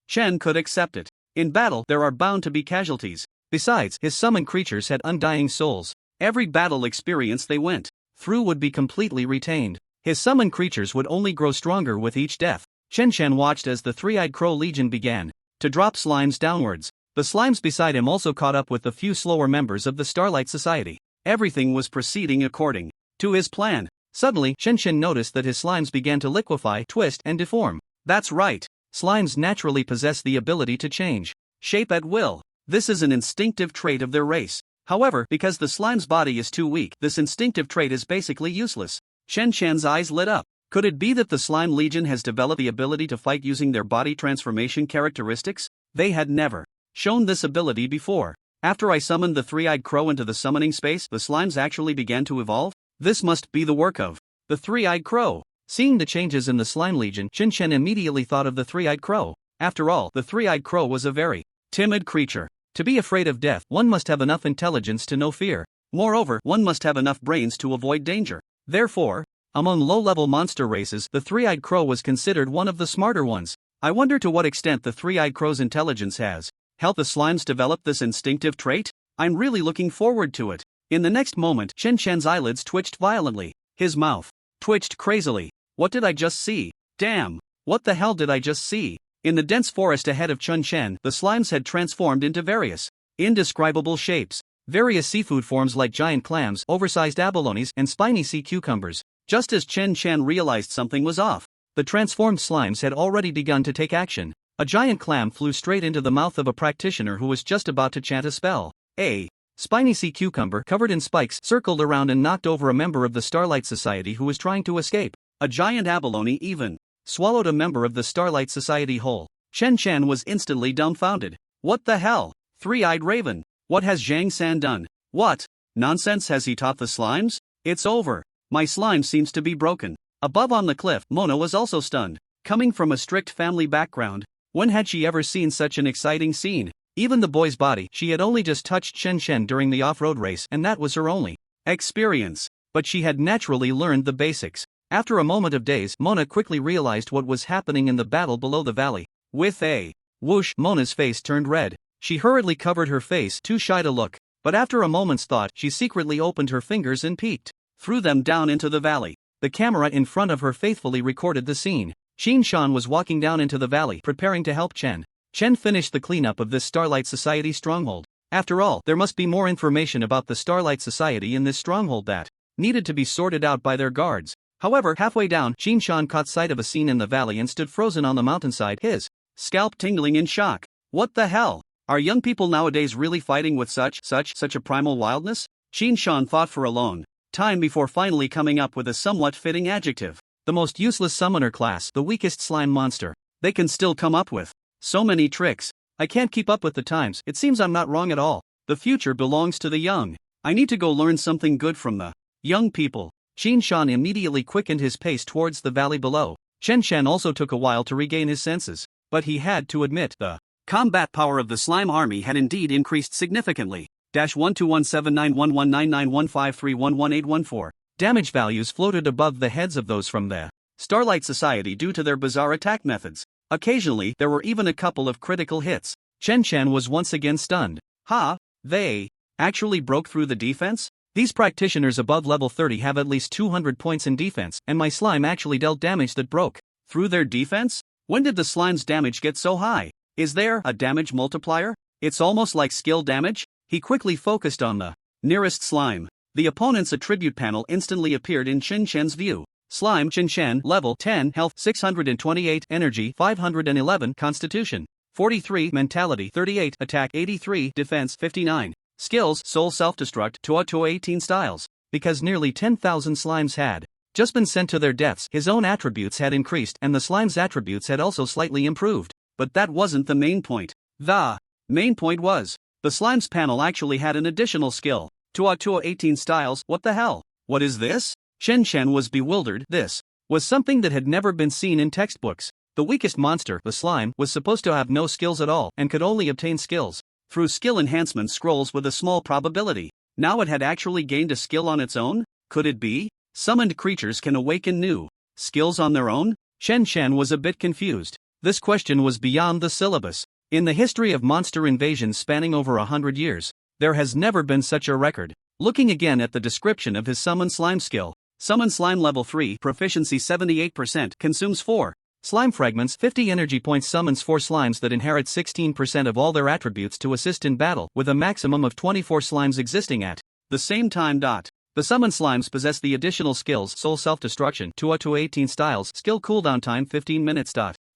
Chen could accept it. In battle, there are bound to be casualties. Besides, his summoned creatures had undying souls. Every battle experience they went through would be completely retained. His summoned creatures would only grow stronger with each death. Chen Chen watched as the Three-Eyed Crow Legion began to drop slimes downwards. The slimes beside him also caught up with the few slower members of the Starlight Society. Everything was proceeding according to his plan. Suddenly, Chen Chen noticed that his slimes began to liquefy, twist, and deform. That's right. Slimes naturally possess the ability to change shape at will. This is an instinctive trait of their race. However, because the slime's body is too weak, this instinctive trait is basically useless. Chen Chen's eyes lit up. Could it be that the Slime Legion has developed the ability to fight using their body transformation characteristics? They had never shown this ability before. After I summoned the Three-Eyed Crow into the summoning space, the slimes actually began to evolve? This must be the work of the Three-Eyed Crow. Seeing the changes in the Slime Legion, Chen Chen immediately thought of the Three-Eyed Crow. After all, the Three-Eyed Crow was a very timid creature. To be afraid of death, one must have enough intelligence to know fear. Moreover, one must have enough brains to avoid danger. Therefore, among low-level monster races, the Three-Eyed Crow was considered one of the smarter ones. I wonder to what extent the Three-Eyed Crow's intelligence has helped the slimes develop this instinctive trait? I'm really looking forward to it. In the next moment, Chen Chen's eyelids twitched violently. His mouth twitched crazily. What did I just see? Damn! What the hell did I just see? In the dense forest ahead of Chen Chen, the slimes had transformed into various indescribable shapes. Various seafood forms like giant clams, oversized abalones, and spiny sea cucumbers. Just as Chen Chen realized something was off, the transformed slimes had already begun to take action. A giant clam flew straight into the mouth of a practitioner who was just about to chant a spell. A spiny sea cucumber covered in spikes circled around and knocked over a member of the Starlight Society who was trying to escape. A giant abalone even swallowed a member of the Starlight Society whole. Chen Chen was instantly dumbfounded. What the hell? Three-Eyed Raven. What has Zhang San done? What nonsense has he taught the slimes? It's over. My slime seems to be broken. Above on the cliff, Mona was also stunned. Coming from a strict family background, when had she ever seen such an exciting scene? Even the boy's body, she had only just touched Chen Chen during the off-road race, and that was her only experience. But she had naturally learned the basics. After a moment of daze, Mona quickly realized what was happening in the battle below the valley. With a whoosh, Mona's face turned red. She hurriedly covered her face, too shy to look. But after a moment's thought, she secretly opened her fingers and peeked through them down into the valley. The camera in front of her faithfully recorded the scene. Xin Shan was walking down into the valley, preparing to help Chen. Chen finished the cleanup of this Starlight Society stronghold. After all, there must be more information about the Starlight Society in this stronghold that needed to be sorted out by their guards. However, halfway down, Xin Shan caught sight of a scene in the valley and stood frozen on the mountainside, his scalp tingling in shock. What the hell? Are young people nowadays really fighting with such a primal wildness? Xin Shan thought for a long time before finally coming up with a somewhat fitting adjective. The most useless summoner class, the weakest slime monster. They can still come up with so many tricks. I can't keep up with the times. It seems I'm not wrong at all. The future belongs to the young. I need to go learn something good from the young people. Xin Shan immediately quickened his pace towards the valley below. Chen Chen also took a while to regain his senses, but he had to admit the Combat power of the slime army had indeed increased significantly. 12179119115311814. Damage values floated above the heads of those from the Starlight Society due to their bizarre attack methods. Occasionally, there were even a couple of critical hits. Chen Chen was once again stunned. They actually broke through the defense? These practitioners above level 30 have at least 200 points in defense, and my slime actually dealt damage that broke through their defense? When did the slime's damage get so high? Is there a damage multiplier? It's almost like skill damage? He quickly focused on the nearest slime. The opponent's attribute panel instantly appeared in Chen Chen's view. Slime Chen Chen, level 10, health 628, energy 511, constitution 43, mentality 38, attack 83, defense 59. Skills Soul Self-Destruct to 18 styles. Because nearly 10,000 slimes had just been sent to their deaths, his own attributes had increased and the slime's attributes had also slightly improved. But that wasn't the main point. The main point was, the slime's panel actually had an additional skill. 18 styles, what the hell? What is this? Chen Chen was bewildered. This was something that had never been seen in textbooks. The weakest monster, the slime, was supposed to have no skills at all and could only obtain skills through skill enhancement scrolls with a small probability. Now it had actually gained a skill on its own? Could it be? Summoned creatures can awaken new skills on their own? Chen Chen was a bit confused. This question was beyond the syllabus. In the history of monster invasions spanning over 100 years, there has never been such a record. Looking again at the description of his summon slime skill. Summon slime level 3, proficiency 78%, consumes 4 slime fragments, 50 energy points, summons 4 slimes that inherit 16% of all their attributes to assist in battle, with a maximum of 24 slimes existing at the same time. The summoned slimes possess the additional skills Soul Self-Destruction, 18 styles, skill cooldown time 15 minutes.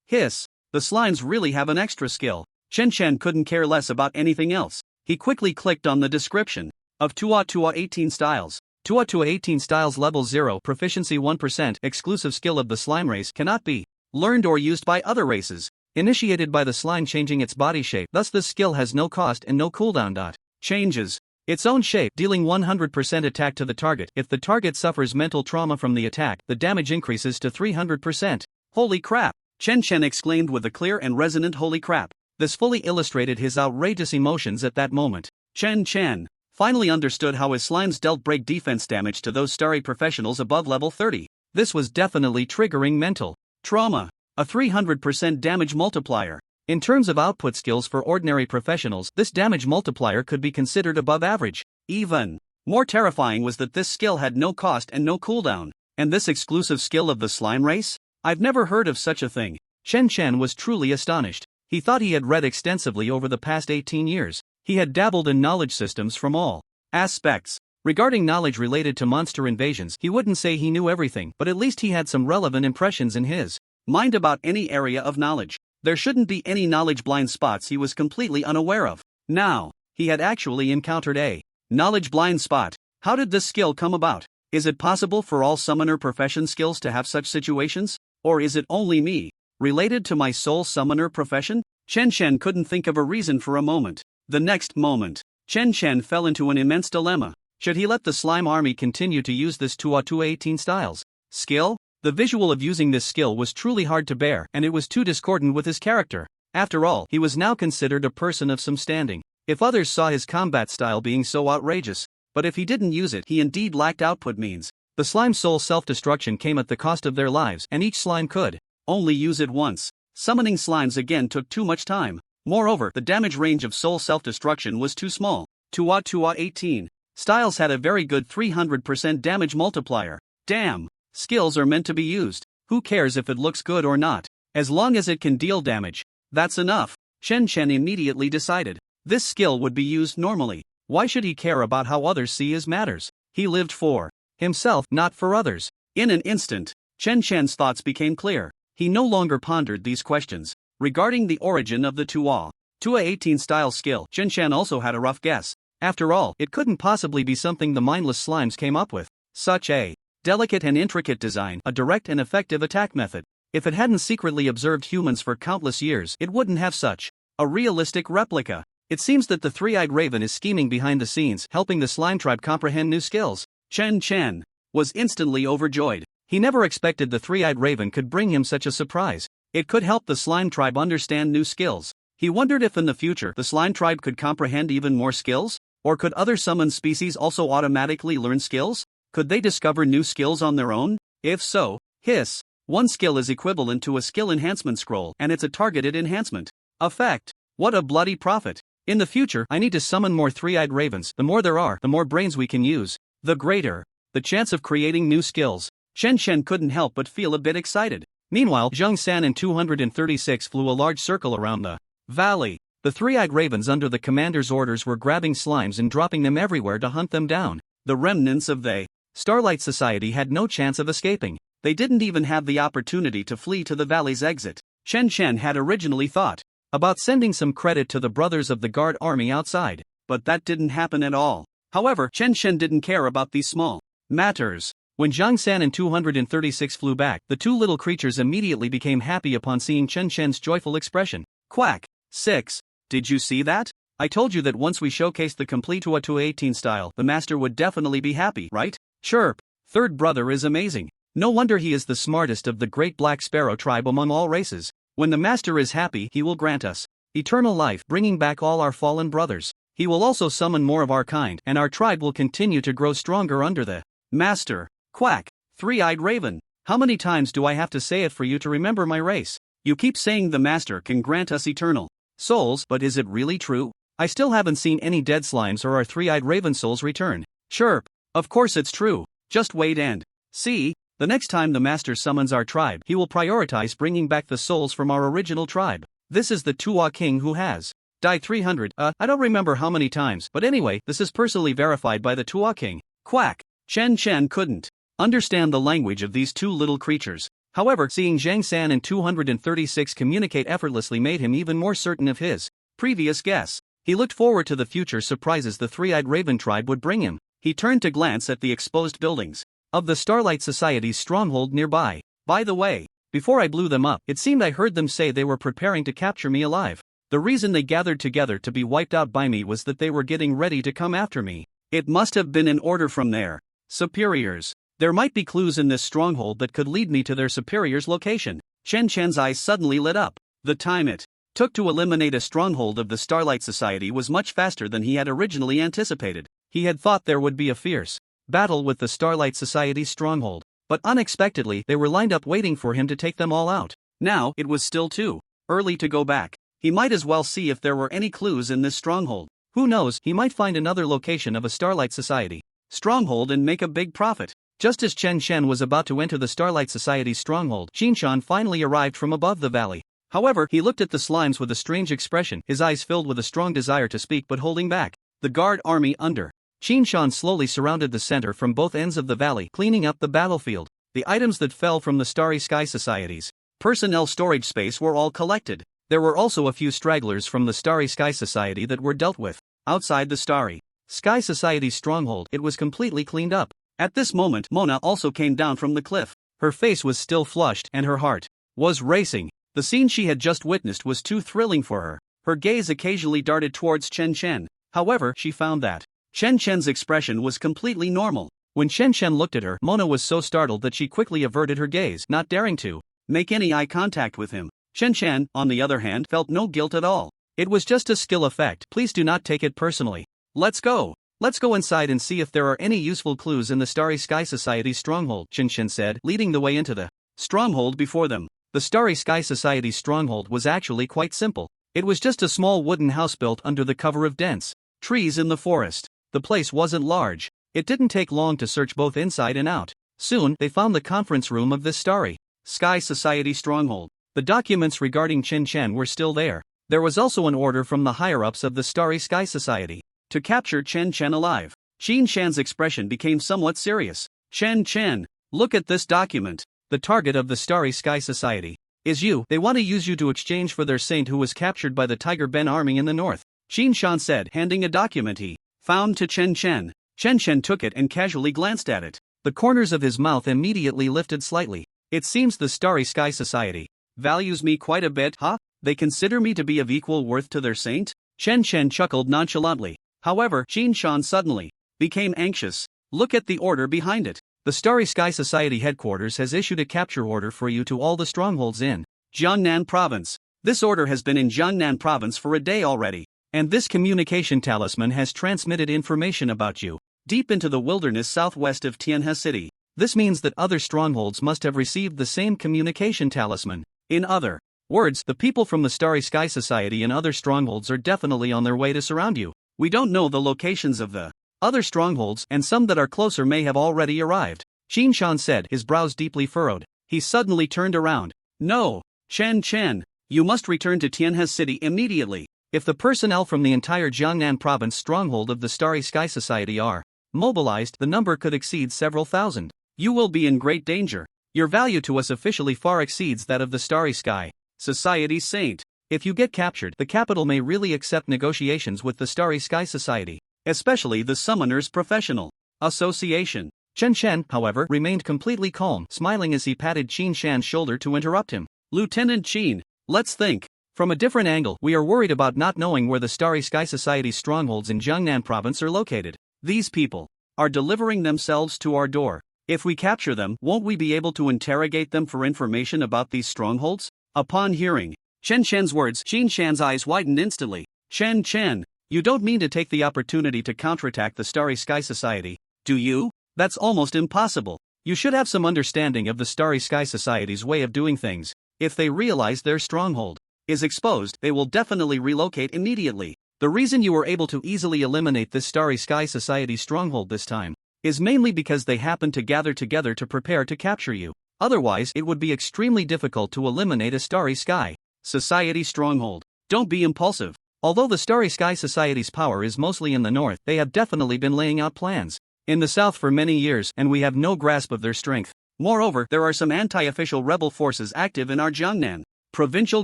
Hiss, the slimes really have an extra skill. Chen Chen couldn't care less about anything else. He quickly clicked on the description of 18 styles. 18 styles level 0, proficiency 1%, exclusive skill of the slime race, cannot be learned or used by other races. Initiated by the slime changing its body shape, thus this skill has no cost and no cooldown. Changes its own shape, dealing 100% attack to the target. If the target suffers mental trauma from the attack, the damage increases to 300%. Holy crap! Chen Chen exclaimed with a clear and resonant holy crap. This fully illustrated his outrageous emotions at that moment. Chen Chen finally understood how his slimes dealt break defense damage to those starry professionals above level 30. This was definitely triggering mental trauma, a 300% damage multiplier. In terms of output skills for ordinary professionals, this damage multiplier could be considered above average. Even more terrifying was that this skill had no cost and no cooldown. And this exclusive skill of the slime race? I've never heard of such a thing. Chen Chen was truly astonished. He thought he had read extensively over the past 18 years. He had dabbled in knowledge systems from all aspects. Regarding knowledge related to monster invasions, he wouldn't say he knew everything, but at least he had some relevant impressions in his mind about any area of knowledge. There shouldn't be any knowledge blind spots he was completely unaware of. Now, he had actually encountered a knowledge blind spot. How did this skill come about? Is it possible for all summoner profession skills to have such situations? Or is it only me? Related to my soul summoner profession? Chen Chen couldn't think of a reason for a moment. The next moment, Chen Chen fell into an immense dilemma. Should he let the slime army continue to use this 18 styles skill? The visual of using this skill was truly hard to bear, and it was too discordant with his character. After all, he was now considered a person of some standing. If others saw his combat style being so outrageous, but if he didn't use it, he indeed lacked output means. The slime soul self-destruction came at the cost of their lives, and each slime could only use it once. Summoning slimes again took too much time. Moreover, the damage range of soul self-destruction was too small. 18 styles had a very good 300% damage multiplier. Damn! Skills are meant to be used. Who cares if it looks good or not? As long as it can deal damage, that's enough. Chen Chen immediately decided. This skill would be used normally. Why should he care about how others see his matters? He lived for himself, not for others. In an instant, Chen Chen's thoughts became clear. He no longer pondered these questions. Regarding the origin of the 18 style skill, Chen Chen also had a rough guess. After all, it couldn't possibly be something the mindless slimes came up with. Such a delicate and intricate design, a direct and effective attack method. If it hadn't secretly observed humans for countless years, it wouldn't have such a realistic replica. It seems that the three-eyed raven is scheming behind the scenes, helping the slime tribe comprehend new skills. Chen Chen was instantly overjoyed. He never expected the three-eyed raven could bring him such a surprise. It could help the slime tribe understand new skills. He wondered if in the future the slime tribe could comprehend even more skills? Or could other summoned species also automatically learn skills? Could they discover new skills on their own? If so, hiss. One skill is equivalent to a skill enhancement scroll, and it's a targeted enhancement. Effect. What a bloody profit. In the future, I need to summon more three-eyed ravens. The more there are, the more brains we can use, the greater the chance of creating new skills. Chen Chen couldn't help but feel a bit excited. Meanwhile, Zhang San and 236 flew a large circle around the valley. The three-eyed ravens under the commander's orders were grabbing slimes and dropping them everywhere to hunt them down. The remnants of the Starlight Society had no chance of escaping. They didn't even have the opportunity to flee to the valley's exit. Chen Chen had originally thought about sending some credit to the brothers of the guard army outside, but that didn't happen at all. However, Chen Chen didn't care about these small matters. When Zhang San and 236 flew back, the two little creatures immediately became happy upon seeing Chen Chen's joyful expression. Quack. 6. Did you see that? I told you that once we showcased the complete Tua 18 style, the master would definitely be happy, right? Chirp. Third brother is amazing. No wonder he is the smartest of the great black sparrow tribe among all races. When the master is happy, he will grant us eternal life, bringing back all our fallen brothers. He will also summon more of our kind, and our tribe will continue to grow stronger under the master. Quack. Three-eyed raven. How many times do I have to say it for you to remember my race? You keep saying the master can grant us eternal souls, but is it really true? I still haven't seen any dead slimes or our three-eyed raven souls return. Chirp. Of course it's true. Just wait and see. The next time the master summons our tribe, he will prioritize bringing back the souls from our original tribe. This is the Tua King who has died 300, I don't remember how many times, but anyway, this is personally verified by the Tua King. Quack. Chen Chen couldn't understand the language of these two little creatures. However, seeing Zhang San and 236 communicate effortlessly made him even more certain of his previous guess. He looked forward to the future surprises the three-eyed raven tribe would bring him. He turned to glance at the exposed buildings of the Starlight Society's stronghold nearby. By the way, before I blew them up, it seemed I heard them say they were preparing to capture me alive. The reason they gathered together to be wiped out by me was that they were getting ready to come after me. It must have been an order from their superiors. There might be clues in this stronghold that could lead me to their superior's location. Chen Chen's eyes suddenly lit up. The time it took to eliminate a stronghold of the Starlight Society was much faster than he had originally anticipated. He had thought there would be a fierce battle with the Starlight Society's stronghold, but unexpectedly they were lined up waiting for him to take them all out. Now, it was still too early to go back. He might as well see if there were any clues in this stronghold. Who knows, he might find another location of a Starlight Society stronghold and make a big profit. Just as Chen Chen was about to enter the Starlight Society's stronghold, Qinshan finally arrived from above the valley. However, he looked at the slimes with a strange expression, his eyes filled with a strong desire to speak but holding back. The guard army under Qinshan slowly surrounded the center from both ends of the valley, cleaning up the battlefield. The items that fell from the Starry Sky Society's personnel storage space were all collected. There were also a few stragglers from the Starry Sky Society that were dealt with. Outside the Starry Sky Society's stronghold, it was completely cleaned up. At this moment, Mona also came down from the cliff. Her face was still flushed and her heart was racing. The scene she had just witnessed was too thrilling for her. Her gaze occasionally darted towards Chen Chen. However, she found that Chen Chen's expression was completely normal. When Chen Chen looked at her, Mona was so startled that she quickly averted her gaze, not daring to make any eye contact with him. Chen Chen, on the other hand, felt no guilt at all. It was just a skill effect. Please do not take it personally. Let's go. Let's go inside and see if there are any useful clues in the Starry Sky Society's stronghold, Chen Chen said, leading the way into the stronghold before them. The Starry Sky Society's stronghold was actually quite simple. It was just a small wooden house built under the cover of dense trees in the forest. The place wasn't large. It didn't take long to search both inside and out. Soon, they found the conference room of this Starry Sky Society stronghold. The documents regarding Chen Chen were still there. There was also an order from the higher-ups of the Starry Sky Society to capture Chen Chen alive. Chen Shan's expression became somewhat serious. Chen Chen, look at this document. The target of the Starry Sky Society is you. They want to use you to exchange for their saint who was captured by the Tiger Ben army in the north. Chen Shan said, handing a document he found to Chen Chen. Chen Chen took it and casually glanced at it. The corners of his mouth immediately lifted slightly. It seems the Starry Sky Society values me quite a bit, huh? They consider me to be of equal worth to their saint? Chen Chen chuckled nonchalantly. However, Chen Shan suddenly became anxious. Look at the order behind it. The Starry Sky Society headquarters has issued a capture order for you to all the strongholds in Jiangnan province. This order has been in Jiangnan province for a day already, and this communication talisman has transmitted information about you deep into the wilderness southwest of Tianhe City. This means that other strongholds must have received the same communication talisman. In other words, the people from the Starry Sky Society and other strongholds are definitely on their way to surround you. We don't know the locations of the other strongholds, and some that are closer may have already arrived, Qin Shan said, his brows deeply furrowed. He suddenly turned around. No, Chen, you must return to Tianhe City immediately. If the personnel from the entire Jiangnan province stronghold of the Starry Sky Society are mobilized, the number could exceed several thousand. You will be in great danger. Your value to us officially far exceeds that of the Starry Sky Society Saint. If you get captured, the capital may really accept negotiations with the Starry Sky Society, especially the Summoners Professional Association. Chen Shen, however, remained completely calm, smiling as he patted Qin Shan's shoulder to interrupt him. Lieutenant Qin, let's think. From a different angle, we are worried about not knowing where the Starry Sky Society's strongholds in Jiangnan province are located. These people are delivering themselves to our door. If we capture them, won't we be able to interrogate them for information about these strongholds? Upon hearing Chen Shen's words, Qin Shan's eyes widened instantly. Chen, you don't mean to take the opportunity to counterattack the Starry Sky Society, do you? That's almost impossible. You should have some understanding of the Starry Sky Society's way of doing things. If they realize their stronghold is exposed, they will definitely relocate immediately. The reason you were able to easily eliminate this Starry Sky Society stronghold this time is mainly because they happened to gather together to prepare to capture you. Otherwise, it would be extremely difficult to eliminate a Starry Sky Society stronghold. Don't be impulsive. Although the Starry Sky Society's power is mostly in the north, they have definitely been laying out plans in the south for many years, and we have no grasp of their strength. Moreover, there are some anti-official rebel forces active in our Jiangnan provincial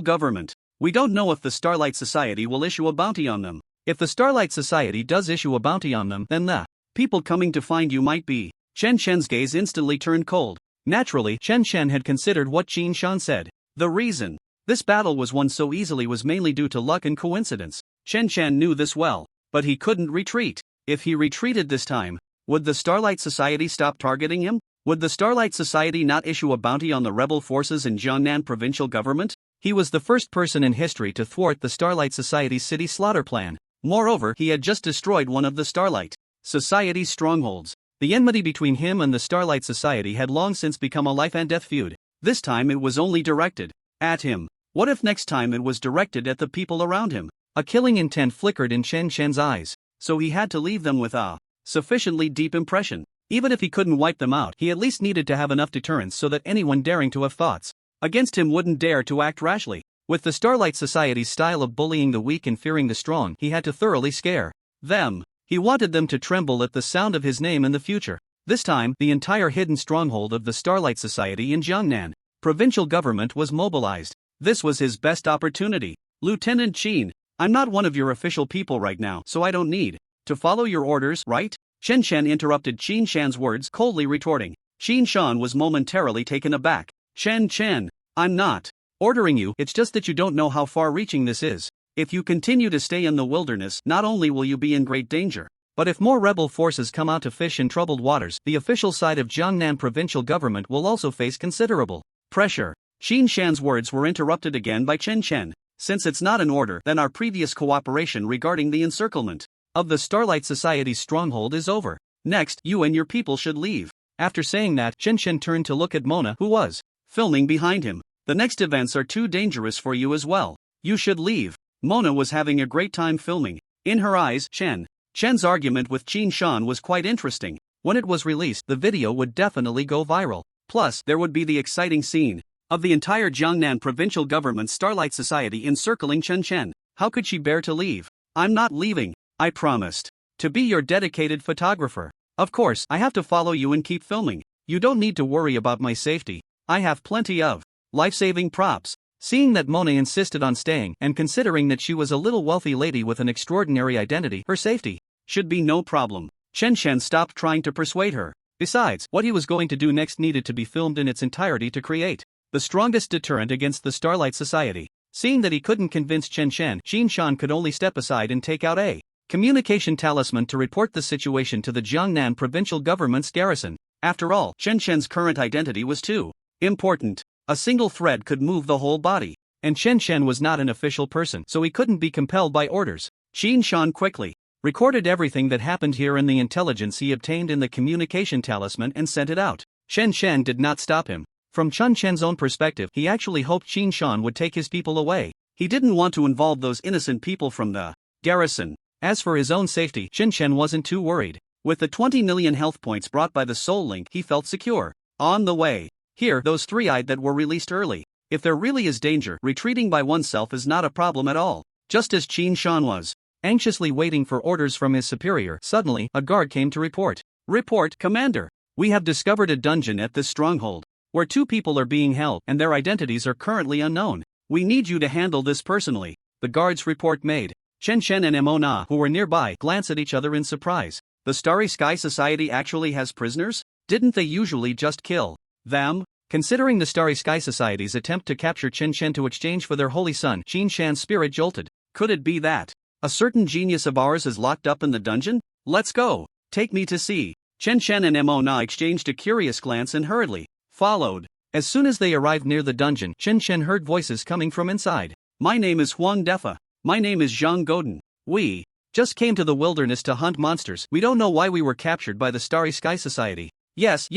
government. We don't know if the Starlight Society will issue a bounty on them. If the Starlight Society does issue a bounty on them, then the people coming to find you might be. Chen Shen's gaze instantly turned cold. Naturally, Chen Shen had considered what Qin Shan said. The reason this battle was won so easily was mainly due to luck and coincidence. Chen Shan knew this well, but he couldn't retreat. If he retreated this time, would the Starlight Society stop targeting him? Would the Starlight Society not issue a bounty on the rebel forces in Jiangnan provincial government? He was the first person in history to thwart the Starlight Society's city slaughter plan. Moreover, he had just destroyed one of the Starlight Society's strongholds. The enmity between him and the Starlight Society had long since become a life-and-death feud. This time it was only directed at him. What if next time it was directed at the people around him? A killing intent flickered in Chen Shen's eyes. So he had to leave them with a sufficiently deep impression. Even if he couldn't wipe them out, he at least needed to have enough deterrence so that anyone daring to have thoughts against him wouldn't dare to act rashly. With the Starlight Society's style of bullying the weak and fearing the strong, he had to thoroughly scare them. He wanted them to tremble at the sound of his name in the future. This time, the entire hidden stronghold of the Starlight Society in Jiangnan provincial government was mobilized. This was his best opportunity. Lieutenant Qin, I'm not one of your official people right now, so I don't need to follow your orders, right? Chen Shen interrupted Qin Shan's words, coldly retorting. Qin Shan was momentarily taken aback. Chen, I'm not ordering you, it's just that you don't know how far-reaching this is. If you continue to stay in the wilderness, not only will you be in great danger, but if more rebel forces come out to fish in troubled waters, the official side of Jiangnan provincial government will also face considerable pressure. Qin Shan's words were interrupted again by Chen Chen. Since it's not an order, then our previous cooperation regarding the encirclement of the Starlight Society's stronghold is over. Next, you and your people should leave. After saying that, Chen Chen turned to look at Mona, who was filming behind him. The next events are too dangerous for you as well. You should leave. Mona was having a great time filming. In her eyes, Chen's argument with Qin Shan was quite interesting. When it was released, the video would definitely go viral. Plus, there would be the exciting scene of the entire Jiangnan provincial government Starlight Society encircling Chen Chen. How could she bear to leave? I'm not leaving. I promised to be your dedicated photographer. Of course, I have to follow you and keep filming. You don't need to worry about my safety. I have plenty of life-saving props. Seeing that Mona insisted on staying, and considering that she was a little wealthy lady with an extraordinary identity, her safety should be no problem. Chen Chen stopped trying to persuade her. Besides, what he was going to do next needed to be filmed in its entirety to create the strongest deterrent against the Starlight Society. Seeing that he couldn't convince Chen Shan, Qin Shan could only step aside and take out a communication talisman to report the situation to the Jiangnan provincial government's garrison. After all, Chen Shen's current identity was too important. A single thread could move the whole body. and Chen Chen was not an official person, so he couldn't be compelled by orders. Qin Shan quickly recorded everything that happened here and the intelligence he obtained in the communication talisman and sent it out. Chen Chen did not stop him. From Chen Chen's own perspective, he actually hoped Qin Shan would take his people away. He didn't want to involve those innocent people from the garrison. As for his own safety, Chen Chen wasn't too worried. With the 20 million health points brought by the Soul Link, he felt secure. On the way. Here, those three-eyed that were released early. If there really is danger, retreating by oneself is not a problem at all. Just as Qin Shan was anxiously waiting for orders from his superior, suddenly, a guard came to report. Report, Commander. We have discovered a dungeon at this stronghold, where 2 people are being held, and their identities are currently unknown. We need you to handle this personally. The guard's report made. Chen Chen and Mo Na, who were nearby, glanced at each other in surprise. The Starry Sky Society actually has prisoners? Didn't they usually just kill them? Considering the Starry Sky Society's attempt to capture Chen Chen to exchange for their holy son, Qin Shan's spirit jolted. Could it be that a certain genius of ours is locked up in the dungeon? Let's go. Take me to see. Chen Chen and Mo Na exchanged a curious glance and hurriedly followed. As soon as they arrived near the dungeon, Chen Chen heard voices coming from inside. My name is Huang Defa. My name is Zhang Godin. We just came to the wilderness to hunt monsters. We don't know why we were captured by the Starry Sky Society. Yes.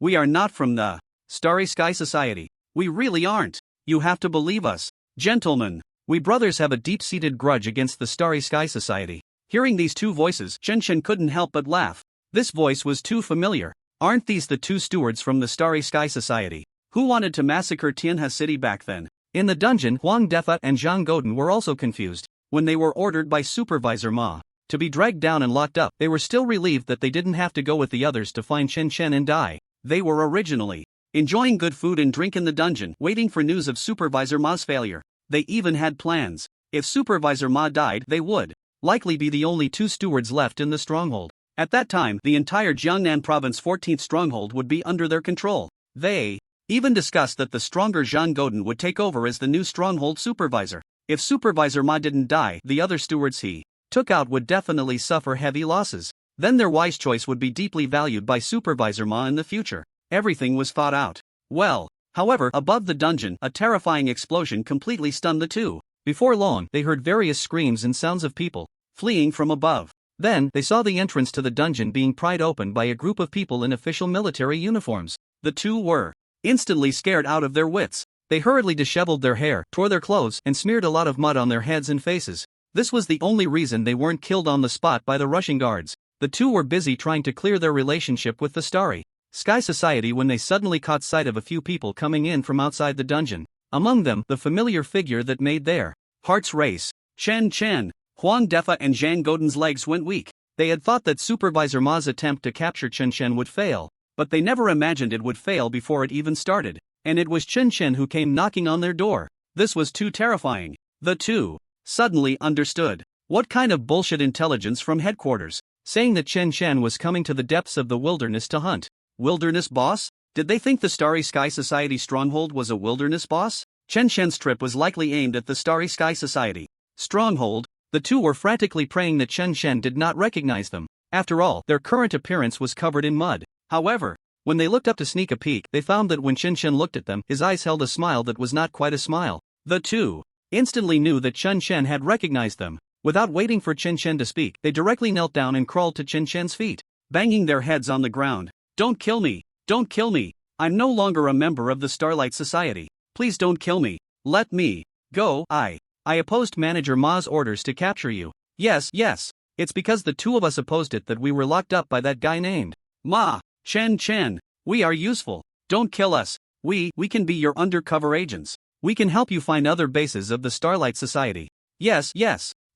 We are not from the Starry Sky Society. We really aren't. You have to believe us. Gentlemen, we brothers have a deep-seated grudge against the Starry Sky Society. Hearing these 2 voices, Chen Chen couldn't help but laugh. This voice was too familiar. Aren't these the 2 stewards from the Starry Sky Society who wanted to massacre Tianhe City back then? In the dungeon, Huang Defa and Zhang Godin were also confused. When they were ordered by Supervisor Ma to be dragged down and locked up, they were still relieved that they didn't have to go with the others to find Chen Chen and die. They were originally enjoying good food and drink in the dungeon, waiting for news of Supervisor Ma's failure. They even had plans. If Supervisor Ma died, they would likely be the only 2 stewards left in the stronghold. At that time, the entire Jiangnan province 14th stronghold would be under their control. They even discussed that the stronger Zhang Godin would take over as the new stronghold supervisor. If Supervisor Ma didn't die, the other stewards he took out would definitely suffer heavy losses. Then their wise choice would be deeply valued by Supervisor Ma in the future. Everything was thought out well. However, above the dungeon, a terrifying explosion completely stunned the 2. Before long, they heard various screams and sounds of people fleeing from above. Then, they saw the entrance to the dungeon being pried open by a group of people in official military uniforms. The 2 were instantly scared out of their wits. They hurriedly disheveled their hair, tore their clothes, and smeared a lot of mud on their heads and faces. This was the only reason they weren't killed on the spot by the rushing guards. The 2 were busy trying to clear their relationship with the Starry Sky Society when they suddenly caught sight of a few people coming in from outside the dungeon. Among them, the familiar figure that made their hearts race. Chen Chen, Huang Defa and Zhang Godin's legs went weak. They had thought that Supervisor Ma's attempt to capture Chen Chen would fail, but they never imagined it would fail before it even started. And it was Chen Chen who came knocking on their door. This was too terrifying. The 2 suddenly understood. What kind of bullshit intelligence from headquarters, saying that Chen Chen was coming to the depths of the wilderness to hunt. Wilderness boss? Did they think the Starry Sky Society stronghold was a wilderness boss? Chen Chen's trip was likely aimed at the Starry Sky Society stronghold. The 2 were frantically praying that Chen Chen did not recognize them. After all, their current appearance was covered in mud. However, when they looked up to sneak a peek, they found that when Chen Chen looked at them, his eyes held a smile that was not quite a smile. The 2 instantly knew that Chen Chen had recognized them. Without waiting for Chen Chen to speak, they directly knelt down and crawled to Chen Chen's feet, banging their heads on the ground. Don't kill me! Don't kill me! I'm no longer a member of the Starlight Society. Please don't kill me. Let me go. I opposed Manager Ma's orders to capture you. Yes. It's because the 2 of us opposed it that we were locked up by that guy named Ma. Chen Chen, we are useful. Don't kill us. We can be your undercover agents. We can help you find other bases of the Starlight Society. Yes.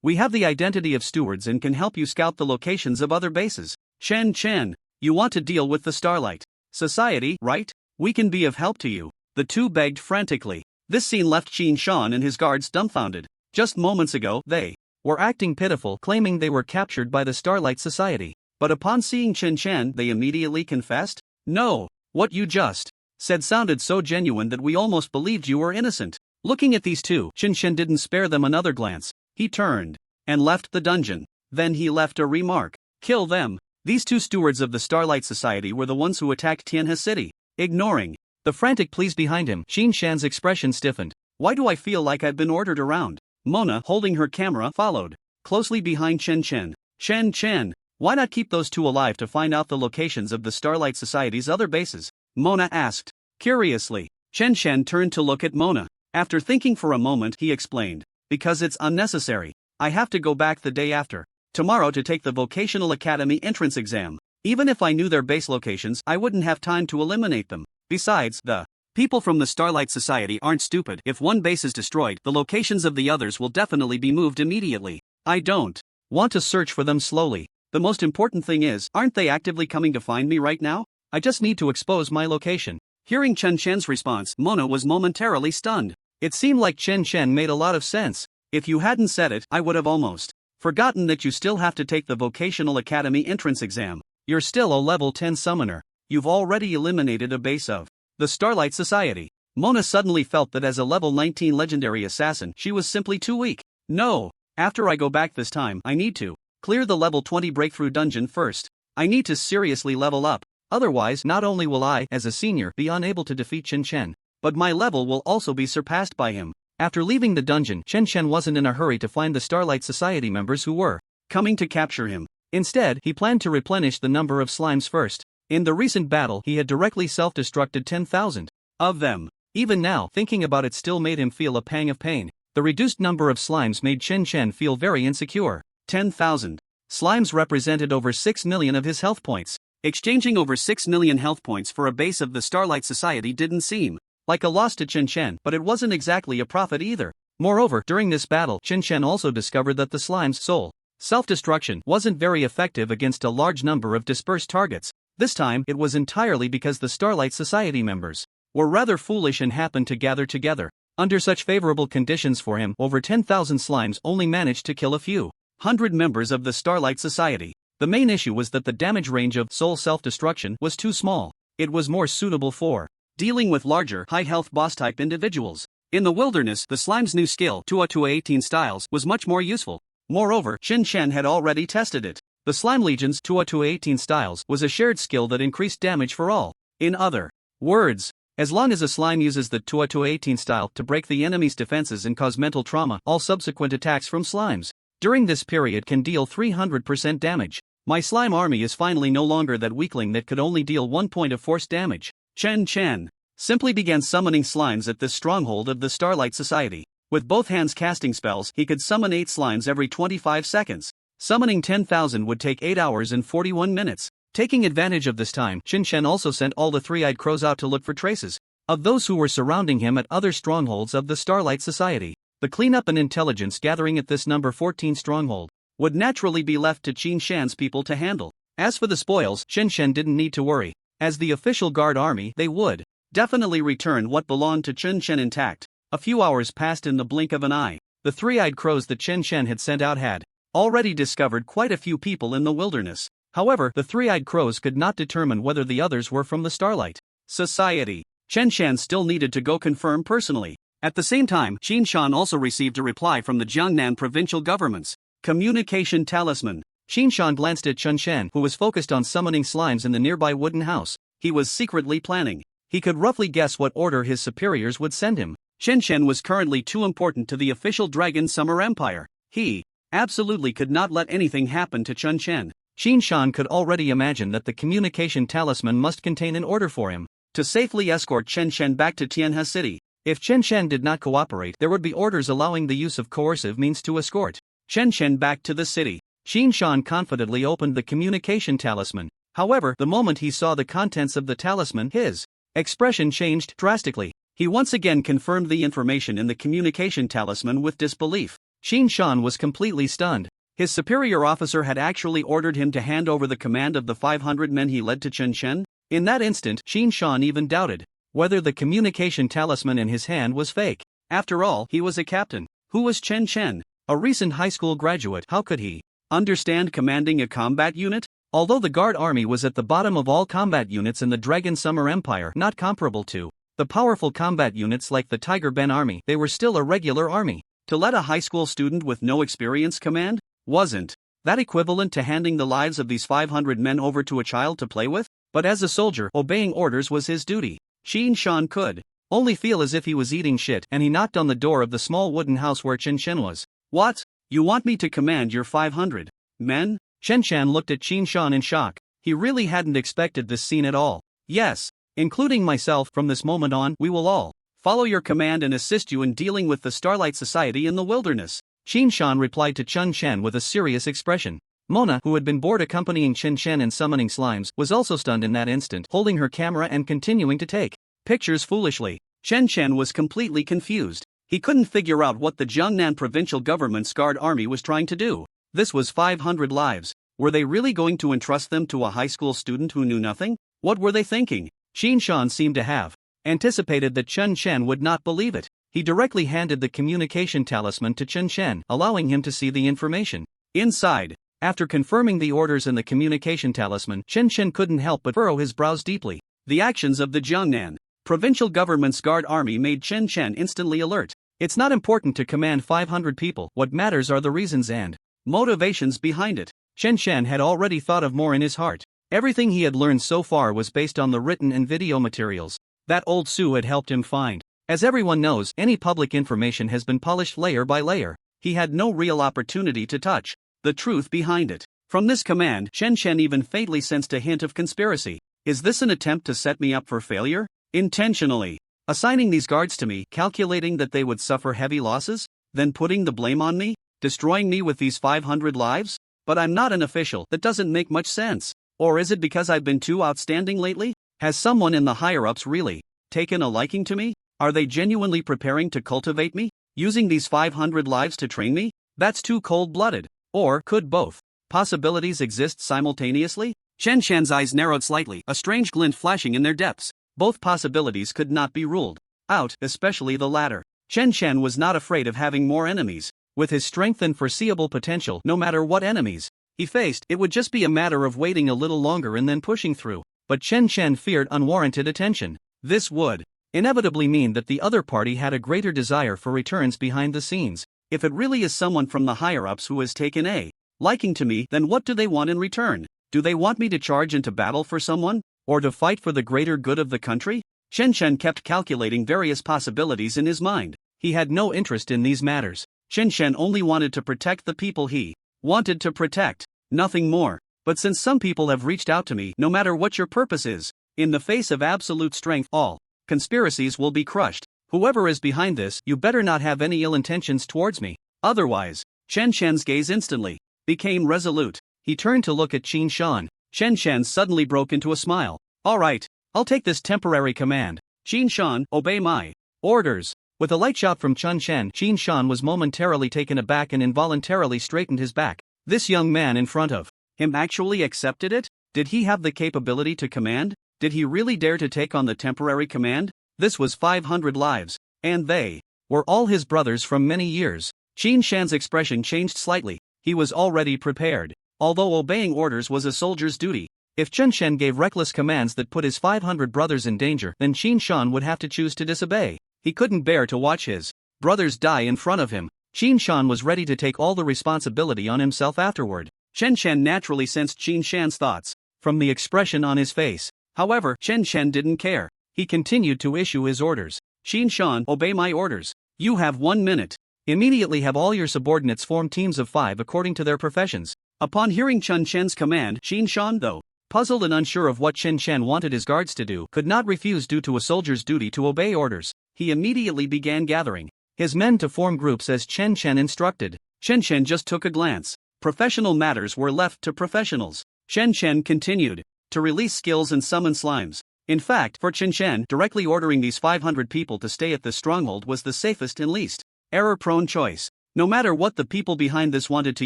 We have the identity of stewards and can help you scout the locations of other bases. Chen Chen, you want to deal with the Starlight Society, right? We can be of help to you. The 2 begged frantically. This scene left Qin Shan and his guards dumbfounded. Just moments ago, they were acting pitiful, claiming they were captured by the Starlight Society. But upon seeing Chen Chen, they immediately confessed? No, what you just said sounded so genuine that we almost believed you were innocent. Looking at these 2, Chen Chen didn't spare them another glance. He turned and left the dungeon. Then he left a remark. Kill them. These 2 stewards of the Starlight Society were the ones who attacked Tianhe City. Ignoring the frantic pleas behind him, Qin Shan's expression stiffened. Why do I feel like I've been ordered around? Mona, holding her camera, followed closely behind Chen Chen. Chen, why not keep those two alive to find out the locations of the Starlight Society's other bases? Mona asked. Curiously, Chen Chen turned to look at Mona. After thinking for a moment, he explained. Because it's unnecessary. I have to go back the day after. Tomorrow to take the Vocational Academy entrance exam. Even if I knew their base locations, I wouldn't have time to eliminate them. Besides, the people from the Starlight Society aren't stupid. If one base is destroyed, the locations of the others will definitely be moved immediately. I don't want to search for them slowly. The most important thing is, aren't they actively coming to find me right now? I just need to expose my location. Hearing Chen Chen's response, Mona was momentarily stunned. It seemed like Chen Chen made a lot of sense. If you hadn't said it, I would have almost forgotten that you still have to take the Vocational Academy entrance exam. You're still a level 10 summoner. You've already eliminated a base of the Starlight Society. Mona suddenly felt that as a level 19 legendary assassin, she was simply too weak. No. After I go back this time, I need to clear the level 20 breakthrough dungeon first. I need to seriously level up. Otherwise, not only will I, as a senior, be unable to defeat Chen Chen, but my level will also be surpassed by him. After leaving the dungeon, Chen Chen wasn't in a hurry to find the Starlight Society members who were coming to capture him. Instead, he planned to replenish the number of slimes first. In the recent battle, he had directly self-destructed 10,000 of them. Even now, thinking about it still made him feel a pang of pain. The reduced number of slimes made Chen Chen feel very insecure. 10,000 slimes represented over 6 million of his health points. Exchanging over 6 million health points for a base of the Starlight Society didn't seem like a loss to Chen Chen, but it wasn't exactly a profit either. Moreover, during this battle, Chen Chen also discovered that the slime's soul self-destruction wasn't very effective against a large number of dispersed targets. This time, it was entirely because the Starlight Society members were rather foolish and happened to gather together. Under such favorable conditions for him, over 10,000 slimes only managed to kill a few hundred members of the Starlight Society. The main issue was that the damage range of soul self-destruction was too small. It was more suitable for dealing with larger, high-health boss-type individuals. In the wilderness, the slime's new skill, 2-18 styles, was much more useful. Moreover, Chen Chen had already tested it. The Slime Legion's 2-18 styles was a shared skill that increased damage for all. In other words, as long as a slime uses the 2-18 style to break the enemy's defenses and cause mental trauma, all subsequent attacks from slimes during this period can deal 300% damage. My slime army is finally no longer that weakling that could only deal 1 point of force damage. Chen Chen simply began summoning slimes at this stronghold of the Starlight Society. With both hands casting spells, he could summon 8 slimes every 25 seconds. Summoning 10,000 would take 8 hours and 41 minutes. Taking advantage of this time, Chen Chen also sent all the three-eyed crows out to look for traces of those who were surrounding him at other strongholds of the Starlight Society. The cleanup and intelligence gathering at this number 14 stronghold would naturally be left to Qin Shan's people to handle. As for the spoils, Chen Chen didn't need to worry. As the official guard army, they would definitely return what belonged to Chen Chen intact. A few hours passed in the blink of an eye. The three-eyed crows that Chen Chen had sent out had already discovered quite a few people in the wilderness. However, the three-eyed crows could not determine whether the others were from the Starlight Society. Chen Chen still needed to go confirm personally. At the same time, Qin Shan also received a reply from the Jiangnan provincial government's communication talisman. Qin Shan glanced at Chen Chen, who was focused on summoning slimes in the nearby wooden house. He was secretly planning. He could roughly guess what order his superiors would send him. Chen Chen was currently too important to the official Dragon Summer Empire. He absolutely could not let anything happen to Chen Chen. Qin Shan could already imagine that the communication talisman must contain an order for him to safely escort Chen Chen back to Tianhe City. If Chen Chen did not cooperate, there would be orders allowing the use of coercive means to escort Chen Chen back to the city. Qin Shan confidently opened the communication talisman. However, the moment he saw the contents of the talisman, his expression changed drastically. He once again confirmed the information in the communication talisman with disbelief. Qin Shan was completely stunned. His superior officer had actually ordered him to hand over the command of the 500 men he led to Chen Chen. In that instant, Qin Shan even doubted whether the communication talisman in his hand was fake. After all, he was a captain. Who was Chen Chen? A recent high school graduate. How could he understand commanding a combat unit? Although the guard army was at the bottom of all combat units in the Dragon Summer Empire, not comparable to the powerful combat units like the Tiger Ben army, they were still a regular army. To let a high school student with no experience command? Wasn't that equivalent to handing the lives of these 500 men over to a child to play with? But as a soldier, obeying orders was his duty. Qin Shan could only feel as if he was eating shit, and he knocked on the door of the small wooden house where Chen Shan was. What? You want me to command your 500 men? Chen Shan looked at Qin Shan in shock. He really hadn't expected this scene at all. Yes, including myself, from this moment on, we will all follow your command and assist you in dealing with the Starlight Society in the wilderness. Qin Shan replied to Chen Shan with a serious expression. Mona, who had been bored accompanying Chen Shan in summoning slimes, was also stunned in that instant, holding her camera and continuing to take pictures foolishly. Chen Shan was completely confused. He couldn't figure out what the Jiangnan provincial government's guard army was trying to do. This was 500 lives. Were they really going to entrust them to a high school student who knew nothing? What were they thinking? Qin Shan seemed to have anticipated that Chen Shan would not believe it. He directly handed the communication talisman to Chen Shan, allowing him to see the information inside. After confirming the orders and the communication talisman, Chen Shan couldn't help but furrow his brows deeply. The actions of the Jiangnan provincial government's guard army made Chen Shan instantly alert. It's not important to command 500 people, what matters are the reasons and motivations behind it. Chen Shan had already thought of more in his heart. Everything he had learned so far was based on the written and video materials that old Su had helped him find. As everyone knows, any public information has been polished layer by layer. He had no real opportunity to touch the truth behind it. From this command, Chen Shan even faintly sensed a hint of conspiracy. Is this an attempt to set me up for failure? Intentionally assigning these guards to me, calculating that they would suffer heavy losses, then putting the blame on me, destroying me with these 500 lives? But I'm not an official. That doesn't make much sense. Or is it because I've been too outstanding lately? Has someone in the higher-ups really taken a liking to me? Are they genuinely preparing to cultivate me, using these 500 lives to train me? That's too cold-blooded. Or could both possibilities exist simultaneously? Chen Shan's eyes narrowed slightly, a strange glint flashing in their depths. Both possibilities could not be ruled out, especially the latter. Chen Shan was not afraid of having more enemies. With his strength and foreseeable potential, no matter what enemies he faced, it would just be a matter of waiting a little longer and then pushing through. But Chen Shan feared unwarranted attention. This would inevitably mean that the other party had a greater desire for returns behind the scenes. If it really is someone from the higher-ups who has taken a liking to me, then what do they want in return? Do they want me to charge into battle for someone? Or to fight for the greater good of the country? Chen Shan kept calculating various possibilities in his mind. He had no interest in these matters. Chen Shan only wanted to protect the people he wanted to protect, nothing more. But since some people have reached out to me, no matter what your purpose is, in the face of absolute strength, all conspiracies will be crushed. Whoever is behind this, you better not have any ill intentions towards me. Otherwise, Chen Shan's gaze instantly became resolute. He turned to look at Qin Shan. Chen Shan suddenly broke into a smile. All right, I'll take this temporary command. Qin Shan, obey my orders. With a light shot from Chen Shan, Qin Shan was momentarily taken aback and involuntarily straightened his back. This young man in front of him actually accepted it? Did he have the capability to command? Did he really dare to take on the temporary command? This was 500 lives, and they were all his brothers from many years. Qin Shan's expression changed slightly. He was already prepared. Although obeying orders was a soldier's duty, if Chen Shan gave reckless commands that put his 500 brothers in danger, then Qin Shan would have to choose to disobey. He couldn't bear to watch his brothers die in front of him. Qin Shan was ready to take all the responsibility on himself afterward. Chen Shan naturally sensed Qin Shan's thoughts from the expression on his face. However, Chen Shan didn't care. He continued to issue his orders. Qin Shan, obey my orders. You have 1 minute. Immediately have all your subordinates form teams of 5 according to their professions. Upon hearing Chen Shan's command, Qin Shan, though puzzled and unsure of what Chen Shan wanted his guards to do, could not refuse due to a soldier's duty to obey orders. He immediately began gathering his men to form groups as Chen Shan instructed. Chen Shan just took a glance. Professional matters were left to professionals. Chen Shan continued to release skills and summon slimes. In fact, for Chen Shan, directly ordering these 500 people to stay at the stronghold was the safest and least error-prone choice. No matter what the people behind this wanted to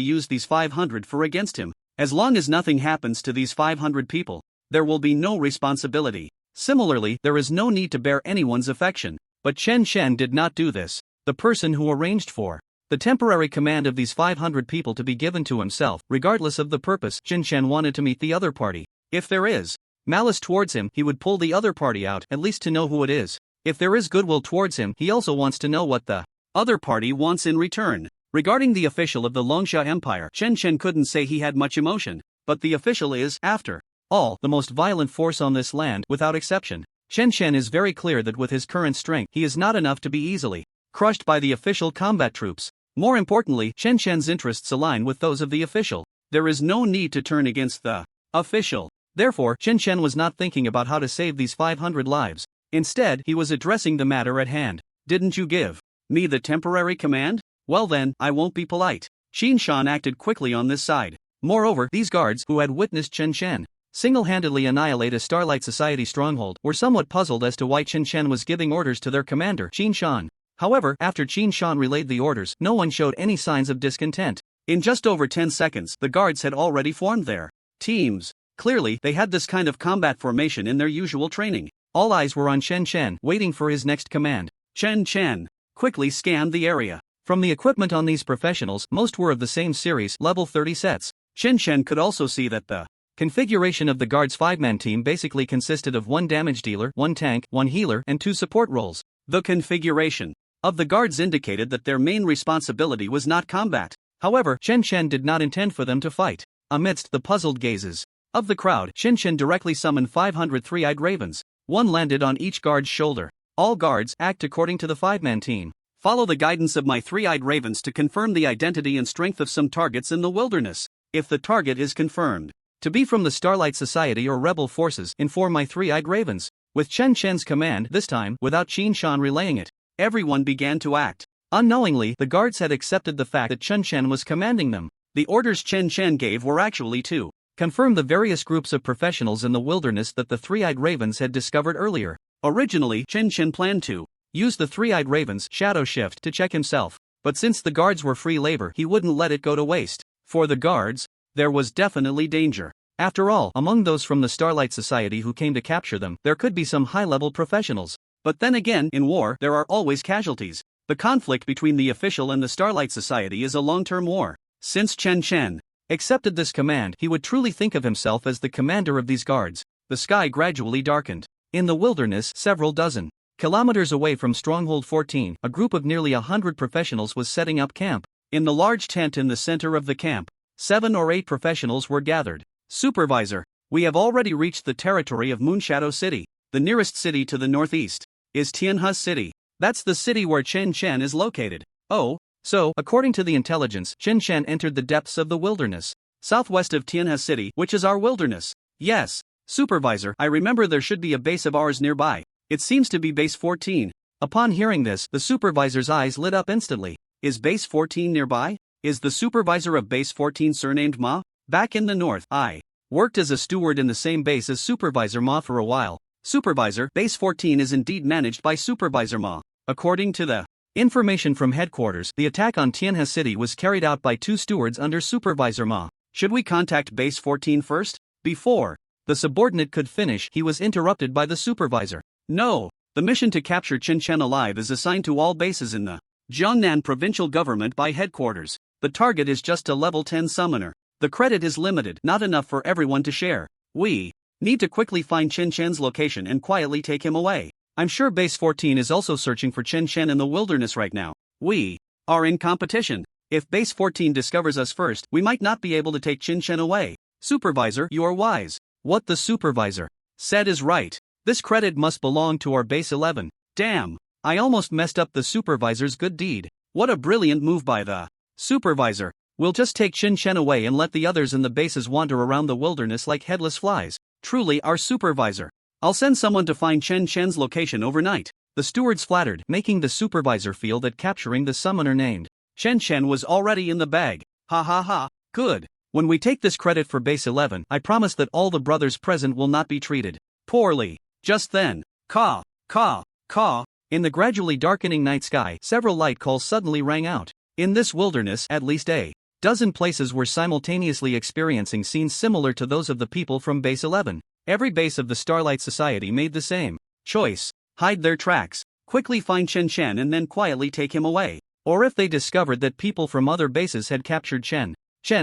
use these 500 for against him, as long as nothing happens to these 500 people, there will be no responsibility. Similarly, there is no need to bear anyone's affection. But Chen Shan did not do this. The person who arranged for the temporary command of these 500 people to be given to himself, regardless of the purpose, Chen Shan wanted to meet the other party. If there is malice towards him, he would pull the other party out, at least to know who it is. If there is goodwill towards him, he also wants to know what the other party wants in return. Regarding the official of the Longsha Empire, Chen Shan couldn't say he had much emotion, but the official is, after all, the most violent force on this land, without exception. Chen is very clear that with his current strength he is not enough to be easily crushed by the official combat troops. More importantly, Chen's interests align with those of the official. There is no need to turn against the official. Therefore, Chen was not thinking about how to save these 500 lives. Instead, he was addressing the matter at hand. Didn't you give me the temporary command? Well then, I won't be polite. Qin Shan acted quickly on this side. Moreover, these guards, who had witnessed Chen single-handedly annihilate a Starlight Society stronghold, were somewhat puzzled as to why Chen was giving orders to their commander, Qin Shan. However, after Qin Shan relayed the orders, no one showed any signs of discontent. In just over 10 seconds, the guards had already formed their teams. Clearly, they had this kind of combat formation in their usual training. All eyes were on Chen, waiting for his next command. Chen quickly scanned the area. From the equipment on these professionals, most were of the same series, level 30 sets. Chen could also see that the configuration of the guards' 5-man team basically consisted of 1 damage dealer, 1 tank, 1 healer, and 2 support roles. The configuration of the guards indicated that their main responsibility was not combat. However, Chen did not intend for them to fight. Amidst the puzzled gazes of the crowd, Chen directly summoned 500 three-eyed ravens. 1 landed on each guard's shoulder. All guards, act according to the 5-man team. Follow the guidance of my three-eyed ravens to confirm the identity and strength of some targets in the wilderness. If the target is confirmed to be from the Starlight Society or rebel forces, inform my three-eyed ravens. With Chen's command, this time, without Qin Shan relaying it, everyone began to act. Unknowingly, the guards had accepted the fact that Chen was commanding them. The orders Chen gave were actually to confirm the various groups of professionals in the wilderness that the three-eyed ravens had discovered earlier. Originally, Chen planned to use the three-eyed raven's shadow shift to check himself, but since the guards were free labor, he wouldn't let it go to waste. For the guards, there was definitely danger. After all, among those from the Starlight Society who came to capture them, there could be some high-level professionals. But then again, in war, there are always casualties. The conflict between the official and the Starlight Society is a long-term war. Since Chen accepted this command, he would truly think of himself as the commander of these guards. The sky gradually darkened. In the wilderness, several dozen kilometers away from Stronghold 14, a group of nearly 100 professionals was setting up camp. In the large tent in the center of the camp, 7 or 8 professionals were gathered. Supervisor, we have already reached the territory of Moonshadow City. The nearest city to the northeast is Tianhe City. That's the city where Chen is located. Oh, so, according to the intelligence, Chen entered the depths of the wilderness, southwest of Tianhe City, which is our wilderness. Yes, Supervisor, I remember there should be a base of ours nearby. It seems to be base 14. Upon hearing this, the supervisor's eyes lit up instantly. Is base 14 nearby? Is the supervisor of base 14 surnamed Ma? Back in the north, I worked as a steward in the same base as Supervisor Ma for a while. Supervisor, base 14 is indeed managed by Supervisor Ma. According to the information from headquarters, the attack on Tianhe City was carried out by 2 stewards under Supervisor Ma. Should we contact base 14 first? Before the subordinate could finish, he was interrupted by the supervisor. No, the mission to capture Chen alive is assigned to all bases in the Jiangnan provincial government by headquarters. The target is just a level 10 summoner. The credit is limited, not enough for everyone to share. We need to quickly find Chen's location and quietly take him away. I'm sure base 14 is also searching for Chen in the wilderness right now. We are in competition. If base 14 discovers us first, we might not be able to take Chen away. Supervisor, you are wise. What the supervisor said is right. This credit must belong to our base 11. Damn, I almost messed up the supervisor's good deed. What a brilliant move by the supervisor. We'll just take Chen away and let the others in the bases wander around the wilderness like headless flies. Truly our supervisor. I'll send someone to find Chen's location overnight. The stewards flattered, making the supervisor feel that capturing the summoner named Chen was already in the bag. Ha ha ha, good. When we take this credit for base 11, I promise that all the brothers present will not be treated poorly. Just then, caw, caw, caw. In the gradually darkening night sky, several light calls suddenly rang out. In this wilderness, at least a dozen places were simultaneously experiencing scenes similar to those of the people from base 11. Every base of the Starlight Society made the same choice: hide their tracks, quickly find Chen and then quietly take him away. Or if they discovered that people from other bases had captured Chen,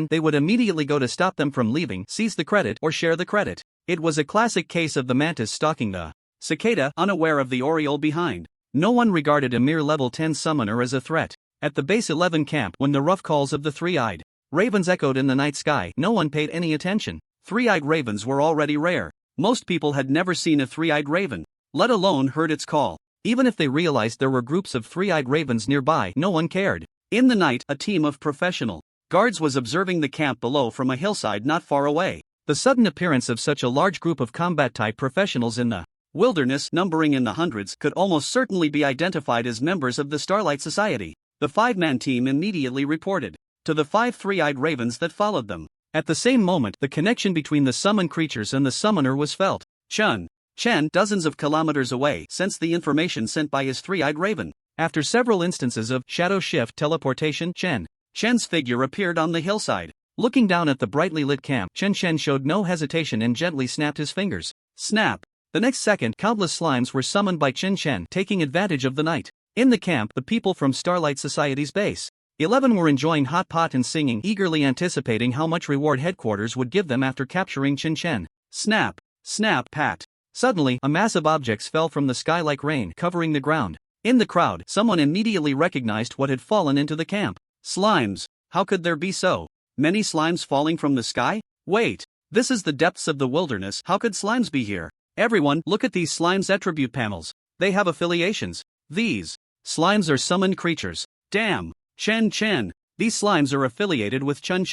they would immediately go to stop them from leaving, seize the credit, or share the credit. It was a classic case of the mantis stalking the cicada, unaware of the oriole behind. No one regarded a mere level 10 summoner as a threat. At the base 11 camp, when the rough calls of the three-eyed ravens echoed in the night sky, no one paid any attention. Three-eyed ravens were already rare. Most people had never seen a three-eyed raven. let alone heard its call. Even if they realized there were groups of three-eyed ravens nearby, no one cared. In the night, a team of professional guards was observing the camp below from a hillside not far away. The sudden appearance of such a large group of combat-type professionals in the wilderness, numbering in the hundreds, could almost certainly be identified as members of the Starlight Society. The five-man team immediately reported to the 5 three-eyed ravens that followed them. At the same moment, the connection between the summoned creatures and the summoner was felt. Chen, dozens of kilometers away, sensed the information sent by his three-eyed raven. After several instances of shadow shift teleportation, Chen's figure appeared on the hillside. Looking down at the brightly lit camp, Chen showed no hesitation and gently snapped his fingers. Snap! The next second, countless slimes were summoned by Chen, taking advantage of the night. In the camp, the people from Starlight Society's base 11 were enjoying hot pot and singing, eagerly anticipating how much reward headquarters would give them after capturing Chen. Snap! Snap! Pat! Suddenly, a mass of objects fell from the sky like rain, covering the ground. In the crowd, someone immediately recognized what had fallen into the camp. Slimes! How could there be so many slimes falling from the sky? Wait! This is the depths of the wilderness, how could slimes be here? Everyone, look at these slimes' attribute panels. They have affiliations. These slimes are summoned creatures. Damn! Chen, these slimes are affiliated with Chen.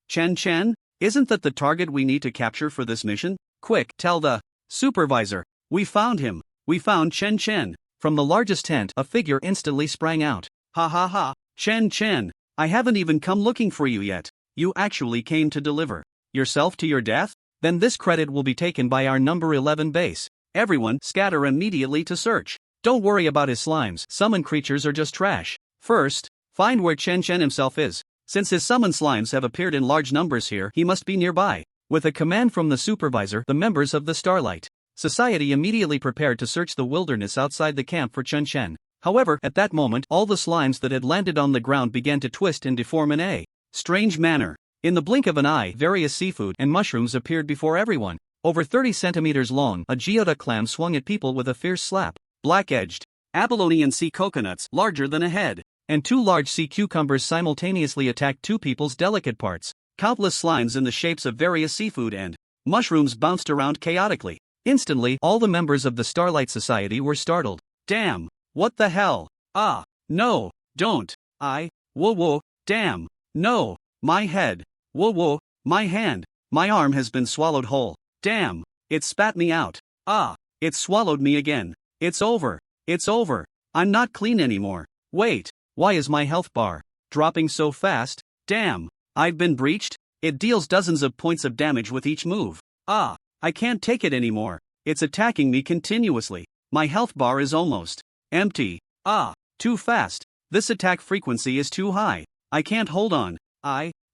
Chen? Isn't that the target we need to capture for this mission? Quick, tell the supervisor. We found him. We found Chen. From the largest tent, a figure instantly sprang out. Ha ha ha. Chen, I haven't even come looking for you yet. You actually came to deliver yourself to your death? Then this credit will be taken by our number 11 base. Everyone, scatter immediately to search. Don't worry about his slimes, summoned creatures are just trash. First, find where Chen himself is. Since his summoned slimes have appeared in large numbers here, he must be nearby. With a command from the supervisor, the members of the Starlight Society immediately prepared to search the wilderness outside the camp for Chen. However, at that moment, all the slimes that had landed on the ground began to twist and deform in a strange manner. In the blink of an eye, various seafood and mushrooms appeared before everyone. Over 30 centimeters long, a geoduck clam swung at people with a fierce slap. Black-edged Abalone sea coconuts, larger than a head, and 2 large sea cucumbers simultaneously attacked 2 people's delicate parts. Countless slimes in the shapes of various seafood and mushrooms bounced around chaotically. Instantly, all the members of the Starlight Society were startled. Damn! What the hell? Ah! No! Don't! Whoa! Damn! No! My head! Whoa! My hand! My arm has been swallowed whole. Damn! It spat me out. Ah! It swallowed me again. It's over! It's over! I'm not clean anymore. Wait! Why is my health bar dropping so fast? Damn! I've been breached? It deals dozens of points of damage with each move. Ah! I can't take it anymore. It's attacking me continuously. My health bar is almost empty. Ah! Too fast. This attack frequency is too high. I can't hold on.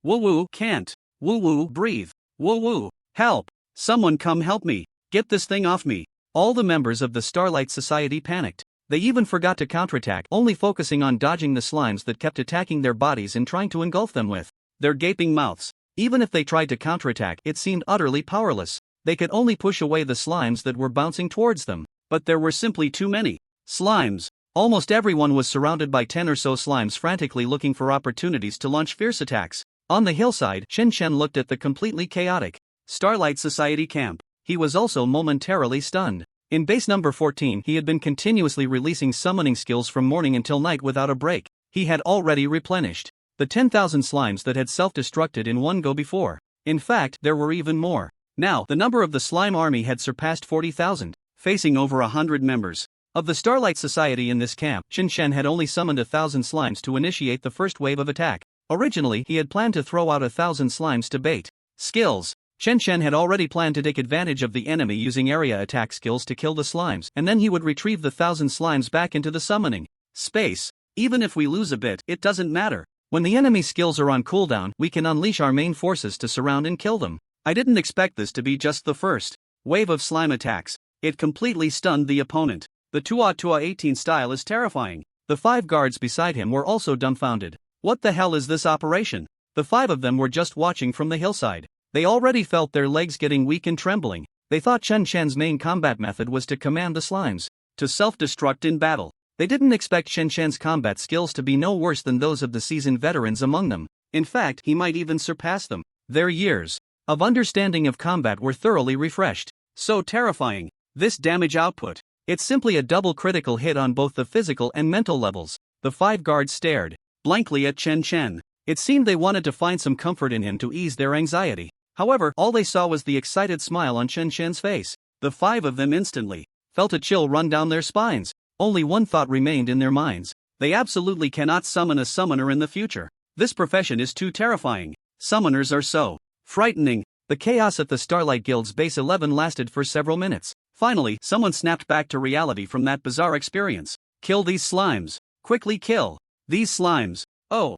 Woo can't. Woo breathe. Woo help. Someone come help me. Get this thing off me. All the members of the Starlight Society panicked. They even forgot to counterattack, only focusing on dodging the slimes that kept attacking their bodies and trying to engulf them with their gaping mouths. Even if they tried to counterattack, it seemed utterly powerless. They could only push away the slimes that were bouncing towards them. But there were simply too many slimes. Almost everyone was surrounded by 10 or so slimes frantically looking for opportunities to launch fierce attacks. On the hillside, Chen looked at the completely chaotic Starlight Society camp. He was also momentarily stunned. In base number 14, he had been continuously releasing summoning skills from morning until night without a break. He had already replenished the 10,000 slimes that had self-destructed in one go before. In fact, there were even more. Now, the number of the slime army had surpassed 40,000, facing over 100 members of the Starlight Society in this camp. Chen had only summoned 1,000 slimes to initiate the first wave of attack. Originally, he had planned to throw out 1,000 slimes to bait skills. Chen had already planned to take advantage of the enemy using area attack skills to kill the slimes, and then he would retrieve the 1,000 slimes back into the summoning space. Even if we lose a bit, it doesn't matter. When the enemy skills are on cooldown, we can unleash our main forces to surround and kill them. I didn't expect this to be just the first wave of slime attacks. It completely stunned the opponent. The Tua 18 style is terrifying. The 5 guards beside him were also dumbfounded. What the hell is this operation? The 5 of them were just watching from the hillside. They already felt their legs getting weak and trembling. They thought Chen main combat method was to command the slimes to self-destruct in battle. They didn't expect Chen combat skills to be no worse than those of the seasoned veterans among them. In fact, he might even surpass them. Their years of understanding of combat were thoroughly refreshed. So terrifying. This damage output. It's simply a double critical hit on both the physical and mental levels. The 5 guards stared blankly at Chen Chen. It seemed they wanted to find some comfort in him to ease their anxiety. However, all they saw was the excited smile on Chen Chen's face. The 5 of them instantly felt a chill run down their spines. Only one thought remained in their minds. They absolutely cannot summon a summoner in the future. This profession is too terrifying. Summoners are so frightening. The chaos at the Starlight Guild's base 11 lasted for several minutes. Finally, someone snapped back to reality from that bizarre experience. Kill these slimes. Quickly kill these slimes. Oh.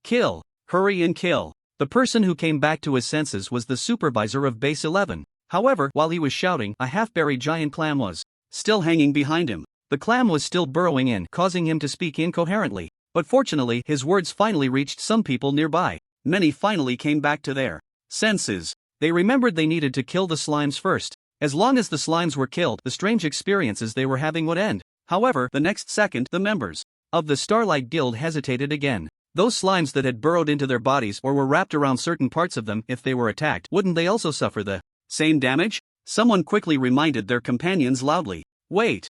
Kill. Hurry and kill. The person who came back to his senses was the supervisor of base 11. However, while he was shouting, a half-buried giant clam was still hanging behind him. The clam was still burrowing in, causing him to speak incoherently. But fortunately, his words finally reached some people nearby. Many finally came back to their senses. They remembered they needed to kill the slimes first. As long as the slimes were killed, the strange experiences they were having would end. However, the next second, the members of the Starlight Guild hesitated again. Those slimes that had burrowed into their bodies or were wrapped around certain parts of them, if they were attacked, wouldn't they also suffer the same damage? Someone quickly reminded their companions loudly. Wait.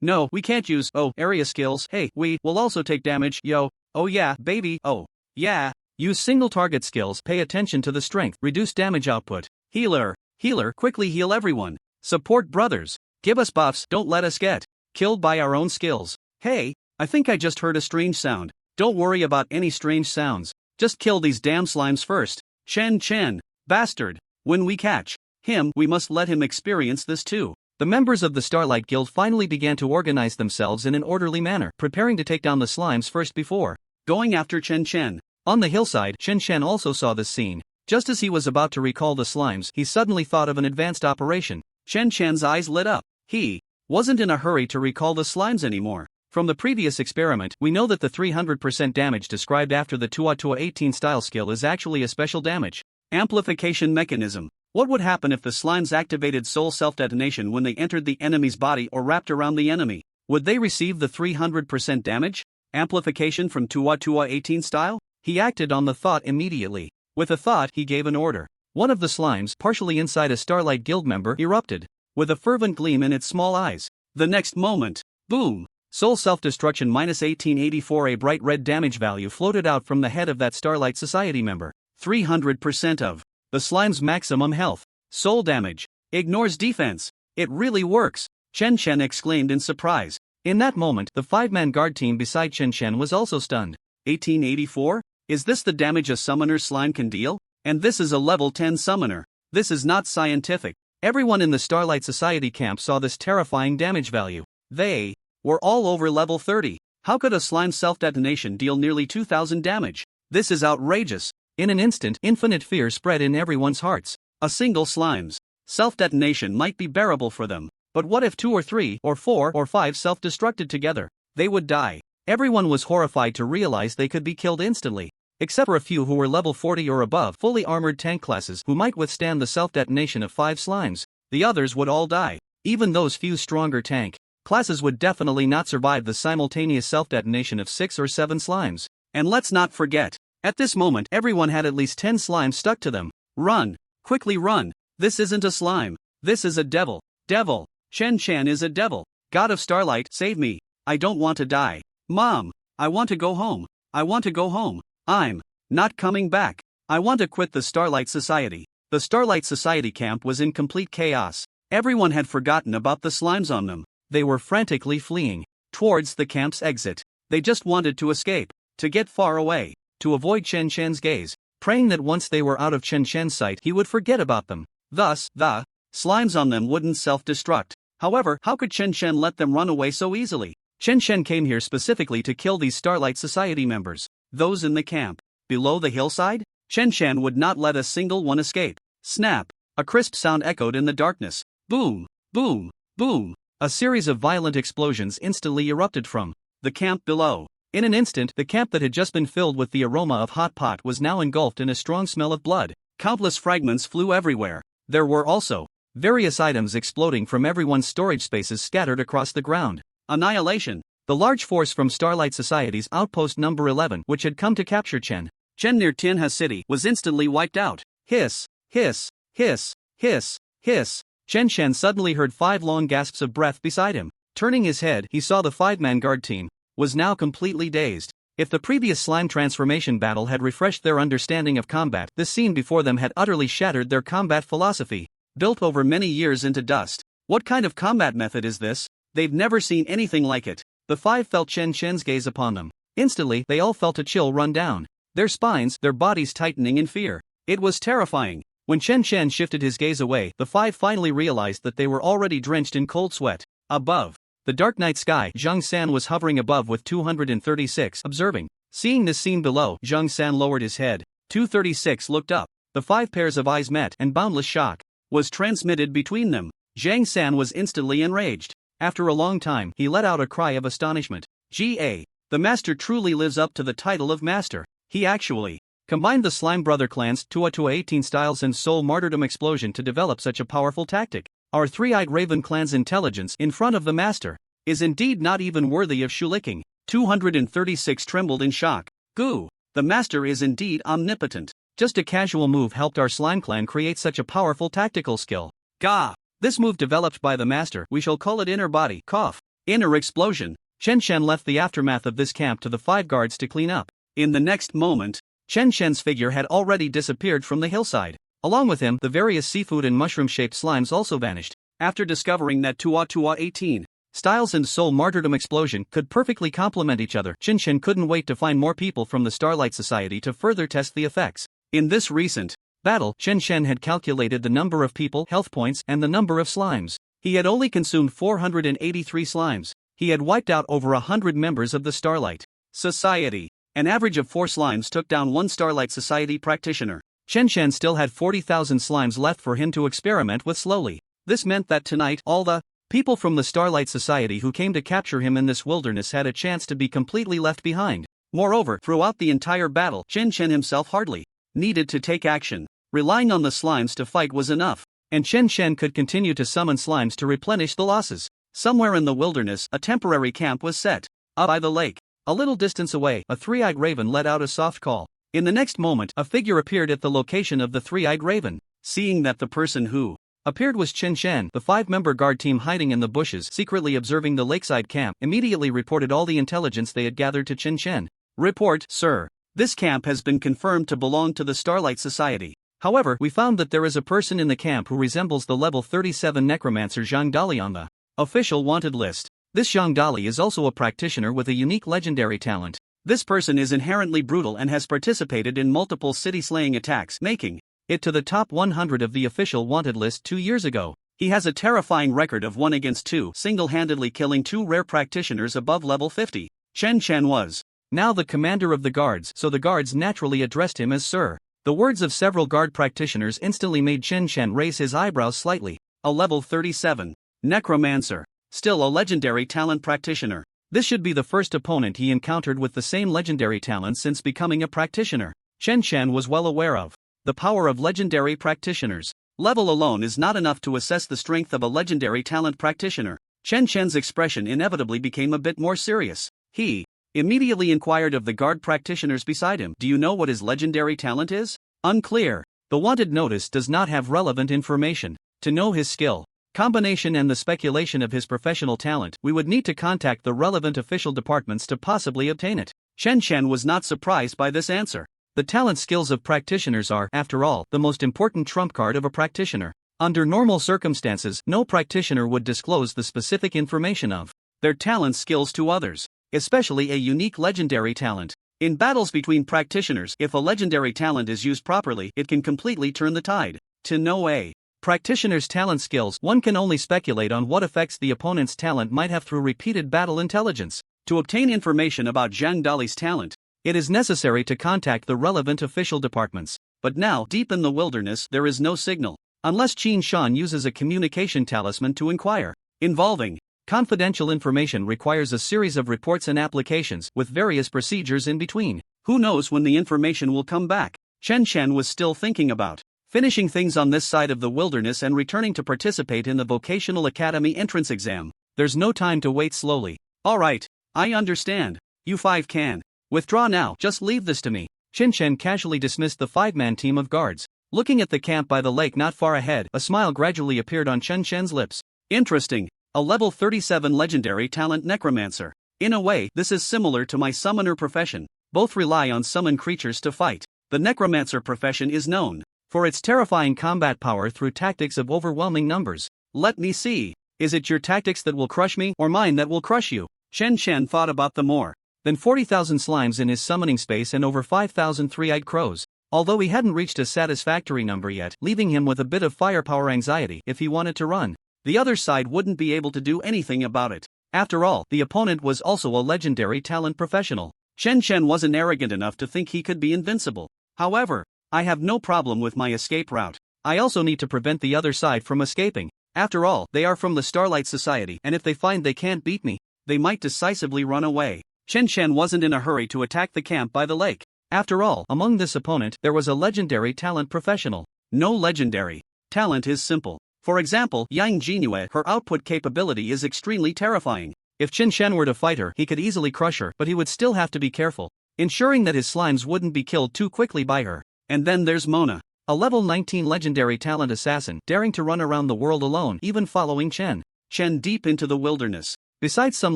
No, we can't use, area skills. Hey, we will also take damage, yo. Oh yeah, baby, oh. Yeah. Use single target skills, pay attention to the strength, reduce damage output. Healer, quickly heal everyone. Support brothers. Give us buffs, don't let us get killed by our own skills. Hey, I think I just heard a strange sound. Don't worry about any strange sounds. Just kill these damn slimes first. Chen, bastard. When we catch him, we must let him experience this too. The members of the Starlight Guild finally began to organize themselves in an orderly manner, preparing to take down the slimes first before going after Chen. On the hillside, Chen also saw this scene. Just as he was about to recall the slimes, he suddenly thought of an advanced operation. Chen-Chan's eyes lit up. He wasn't in a hurry to recall the slimes anymore. From the previous experiment, we know that the 300% damage described after the Tua 18 style skill is actually a special damage amplification mechanism. What would happen if the slimes activated soul self-detonation when they entered the enemy's body or wrapped around the enemy? Would they receive the 300% damage amplification from Tua 18 style? He acted on the thought immediately. With a thought, he gave an order. One of the slimes, partially inside a Starlight Guild member, erupted with a fervent gleam in its small eyes. The next moment, boom! Soul self-destruction -1884. A bright red damage value floated out from the head of that Starlight Society member. 300% of the slime's maximum health. Soul damage. Ignores defense. It really works. Chen exclaimed in surprise. In that moment, the 5-man guard team beside Chen was also stunned. 1884? Is this the damage a summoner's slime can deal? And this is a level 10 summoner. This is not scientific. Everyone in the Starlight Society camp saw this terrifying damage value. They were all over level 30. How could a slime self-detonation deal nearly 2,000 damage? This is outrageous. In an instant, infinite fear spread in everyone's hearts. A single slime's self-detonation might be bearable for them. But what if 2 or 3 or 4 or 5 self-destructed together? They would die. Everyone was horrified to realize they could be killed instantly. Except for a few who were level 40 or above, fully armored tank classes who might withstand the self-detonation of 5 slimes. The others would all die. Even those few stronger tank classes would definitely not survive the simultaneous self-detonation of 6 or 7 slimes. And let's not forget, at this moment everyone had at least 10 slimes stuck to them. Run! Quickly run! This isn't a slime. This is a devil. Devil! Chen is a devil. God of Starlight, save me. I don't want to die. Mom! I want to go home. I want to go home. I'm not coming back. I want to quit the Starlight Society. The Starlight Society camp was in complete chaos. Everyone had forgotten about the slimes on them. They were frantically fleeing towards the camp's exit. They just wanted to escape, to get far away, to avoid Chen gaze, praying that once they were out of Chen sight he would forget about them. Thus, the slimes on them wouldn't self-destruct. However, how could Chen let them run away so easily? Chen came here specifically to kill these Starlight Society members. Those in the camp below the hillside? Chen would not let a single one escape. Snap! A crisp sound echoed in the darkness. Boom! Boom! Boom! A series of violent explosions instantly erupted from the camp below. In an instant, the camp that had just been filled with the aroma of hot pot was now engulfed in a strong smell of blood. Countless fragments flew everywhere. There were also various items exploding from everyone's storage spaces scattered across the ground. Annihilation. The large force from Starlight Society's outpost number 11, which had come to capture Chen near Tianhe City, was instantly wiped out. Hiss, hiss, hiss, hiss, hiss. Chen Shan suddenly heard 5 long gasps of breath beside him. Turning his head, he saw the 5-man guard team was now completely dazed. If the previous slime transformation battle had refreshed their understanding of combat, this scene before them had utterly shattered their combat philosophy, built over many years into dust. What kind of combat method is this? They've never seen anything like it. The 5 felt Chen Shen's gaze upon them. Instantly, they all felt a chill run down their spines, their bodies tightening in fear. It was terrifying. When Chen Shen shifted his gaze away, the 5 finally realized that they were already drenched in cold sweat. Above the dark night sky, Zhang San was hovering above with 236, observing. Seeing this scene below, Zhang San lowered his head. 236 looked up. The 5 pairs of eyes met, and boundless shock was transmitted between them. Zhang San was instantly enraged. After a long time, he let out a cry of astonishment. Ga. The master truly lives up to the title of master. He actually combined the Slime Brother clan's Tua 18 styles and Soul Martyrdom explosion to develop such a powerful tactic. Our 3-eyed Raven clan's intelligence in front of the master is indeed not even worthy of shoelicking. 236 trembled in shock. Goo! The master is indeed omnipotent. Just a casual move helped our slime clan create such a powerful tactical skill. Gah! This move developed by the master, we shall call it inner body, cough. Inner explosion. Chen Shen left the aftermath of this camp to the 5 guards to clean up. In the next moment, Chen Shen's figure had already disappeared from the hillside. Along with him, the various seafood and mushroom-shaped slimes also vanished. After discovering that Tua 18 styles and Soul Martyrdom explosion could perfectly complement each other, Chen Shen couldn't wait to find more people from the Starlight Society to further test the effects. In this recent battle, Chen Shen had calculated the number of people, health points, and the number of slimes. He had only consumed 483 slimes. He had wiped out over 100 members of the Starlight Society. An average of 4 slimes took down 1 Starlight Society practitioner. Chen Shen still had 40,000 slimes left for him to experiment with slowly. This meant that tonight, all the people from the Starlight Society who came to capture him in this wilderness had a chance to be completely left behind. Moreover, throughout the entire battle, Chen Shen himself hardly needed to take action. Relying on the slimes to fight was enough, and Chen Shen could continue to summon slimes to replenish the losses. Somewhere in the wilderness, a temporary camp was set up by the lake. A little distance away, a 3-eyed raven let out a soft call. In the next moment, a figure appeared at the location of the 3-eyed raven. Seeing that the person who appeared was Chen Shen, the 5-member guard team hiding in the bushes, secretly observing the lakeside camp, immediately reported all the intelligence they had gathered to Chen Shen. Report, sir. This camp has been confirmed to belong to the Starlight Society. However, we found that there is a person in the camp who resembles the level 37 necromancer Zhang Dali on the official wanted list. This Zhang Dali is also a practitioner with a unique legendary talent. This person is inherently brutal and has participated in multiple city-slaying attacks, making it to the top 100 of the official wanted list 2 years ago. He has a terrifying record of 1 against 2, single-handedly killing 2 rare practitioners above level 50. Chen Shen was now the commander of the guards, so the guards naturally addressed him as Sir. The words of several guard practitioners instantly made Chen Shen raise his eyebrows slightly. A level 37 necromancer, still a legendary talent practitioner. This should be the first opponent he encountered with the same legendary talent since becoming a practitioner. Chen Shen was well aware of the power of legendary practitioners. Level alone is not enough to assess the strength of a legendary talent practitioner. Chen Shen's expression inevitably became a bit more serious. He immediately inquired of the guard practitioners beside him, "Do you know what his legendary talent is?" Unclear. The wanted notice does not have relevant information. To know his skill combination and the speculation of his professional talent, we would need to contact the relevant official departments to possibly obtain it. Chen Shen was not surprised by this answer. The talent skills of practitioners are, after all, the most important trump card of a practitioner. Under normal circumstances, no practitioner would disclose the specific information of their talent skills to others, especially a unique legendary talent. In battles between practitioners, if a legendary talent is used properly, it can completely turn the tide. To know a practitioner's talent skills, one can only speculate on what effects the opponent's talent might have through repeated battle intelligence. To obtain information about Zhang Dali's talent, it is necessary to contact the relevant official departments. But now, deep in the wilderness, there is no signal, unless Qin Shan uses a communication talisman to inquire. Involving confidential information requires a series of reports and applications, with various procedures in between. Who knows when the information will come back? Chen Shen was still thinking about finishing things on this side of the wilderness and returning to participate in the Vocational Academy entrance exam. There's no time to wait slowly. Alright, I understand. You 5 can withdraw now, just leave this to me. Chen Shen casually dismissed the 5-man team of guards. Looking at the camp by the lake not far ahead, a smile gradually appeared on Chen Shen's lips. Interesting. A level 37 legendary talent necromancer. In a way, this is similar to my summoner profession. Both rely on summon creatures to fight. The necromancer profession is known for its terrifying combat power through tactics of overwhelming numbers. Let me see. Is it your tactics that will crush me, or mine that will crush you? Chen Shen thought about the more than 40,000 slimes in his summoning space and over 5,000 three-eyed crows. Although he hadn't reached a satisfactory number yet, leaving him with a bit of firepower anxiety if he wanted to run. The other side wouldn't be able to do anything about it. After all, the opponent was also a legendary talent professional. Chen Shen wasn't arrogant enough to think he could be invincible. However, I have no problem with my escape route. I also need to prevent the other side from escaping. After all, they are from the Starlight Society, and if they find they can't beat me, they might decisively run away. Chen Shen wasn't in a hurry to attack the camp by the lake. After all, among this opponent, there was a legendary talent professional. No legendary talent is simple. For example, Yang Jinue, her output capability is extremely terrifying. If Chen Shen were to fight her, he could easily crush her, but he would still have to be careful, ensuring that his slimes wouldn't be killed too quickly by her. And then there's Mona, a level 19 legendary talent assassin, daring to run around the world alone, even following Chen Shen deep into the wilderness. Besides some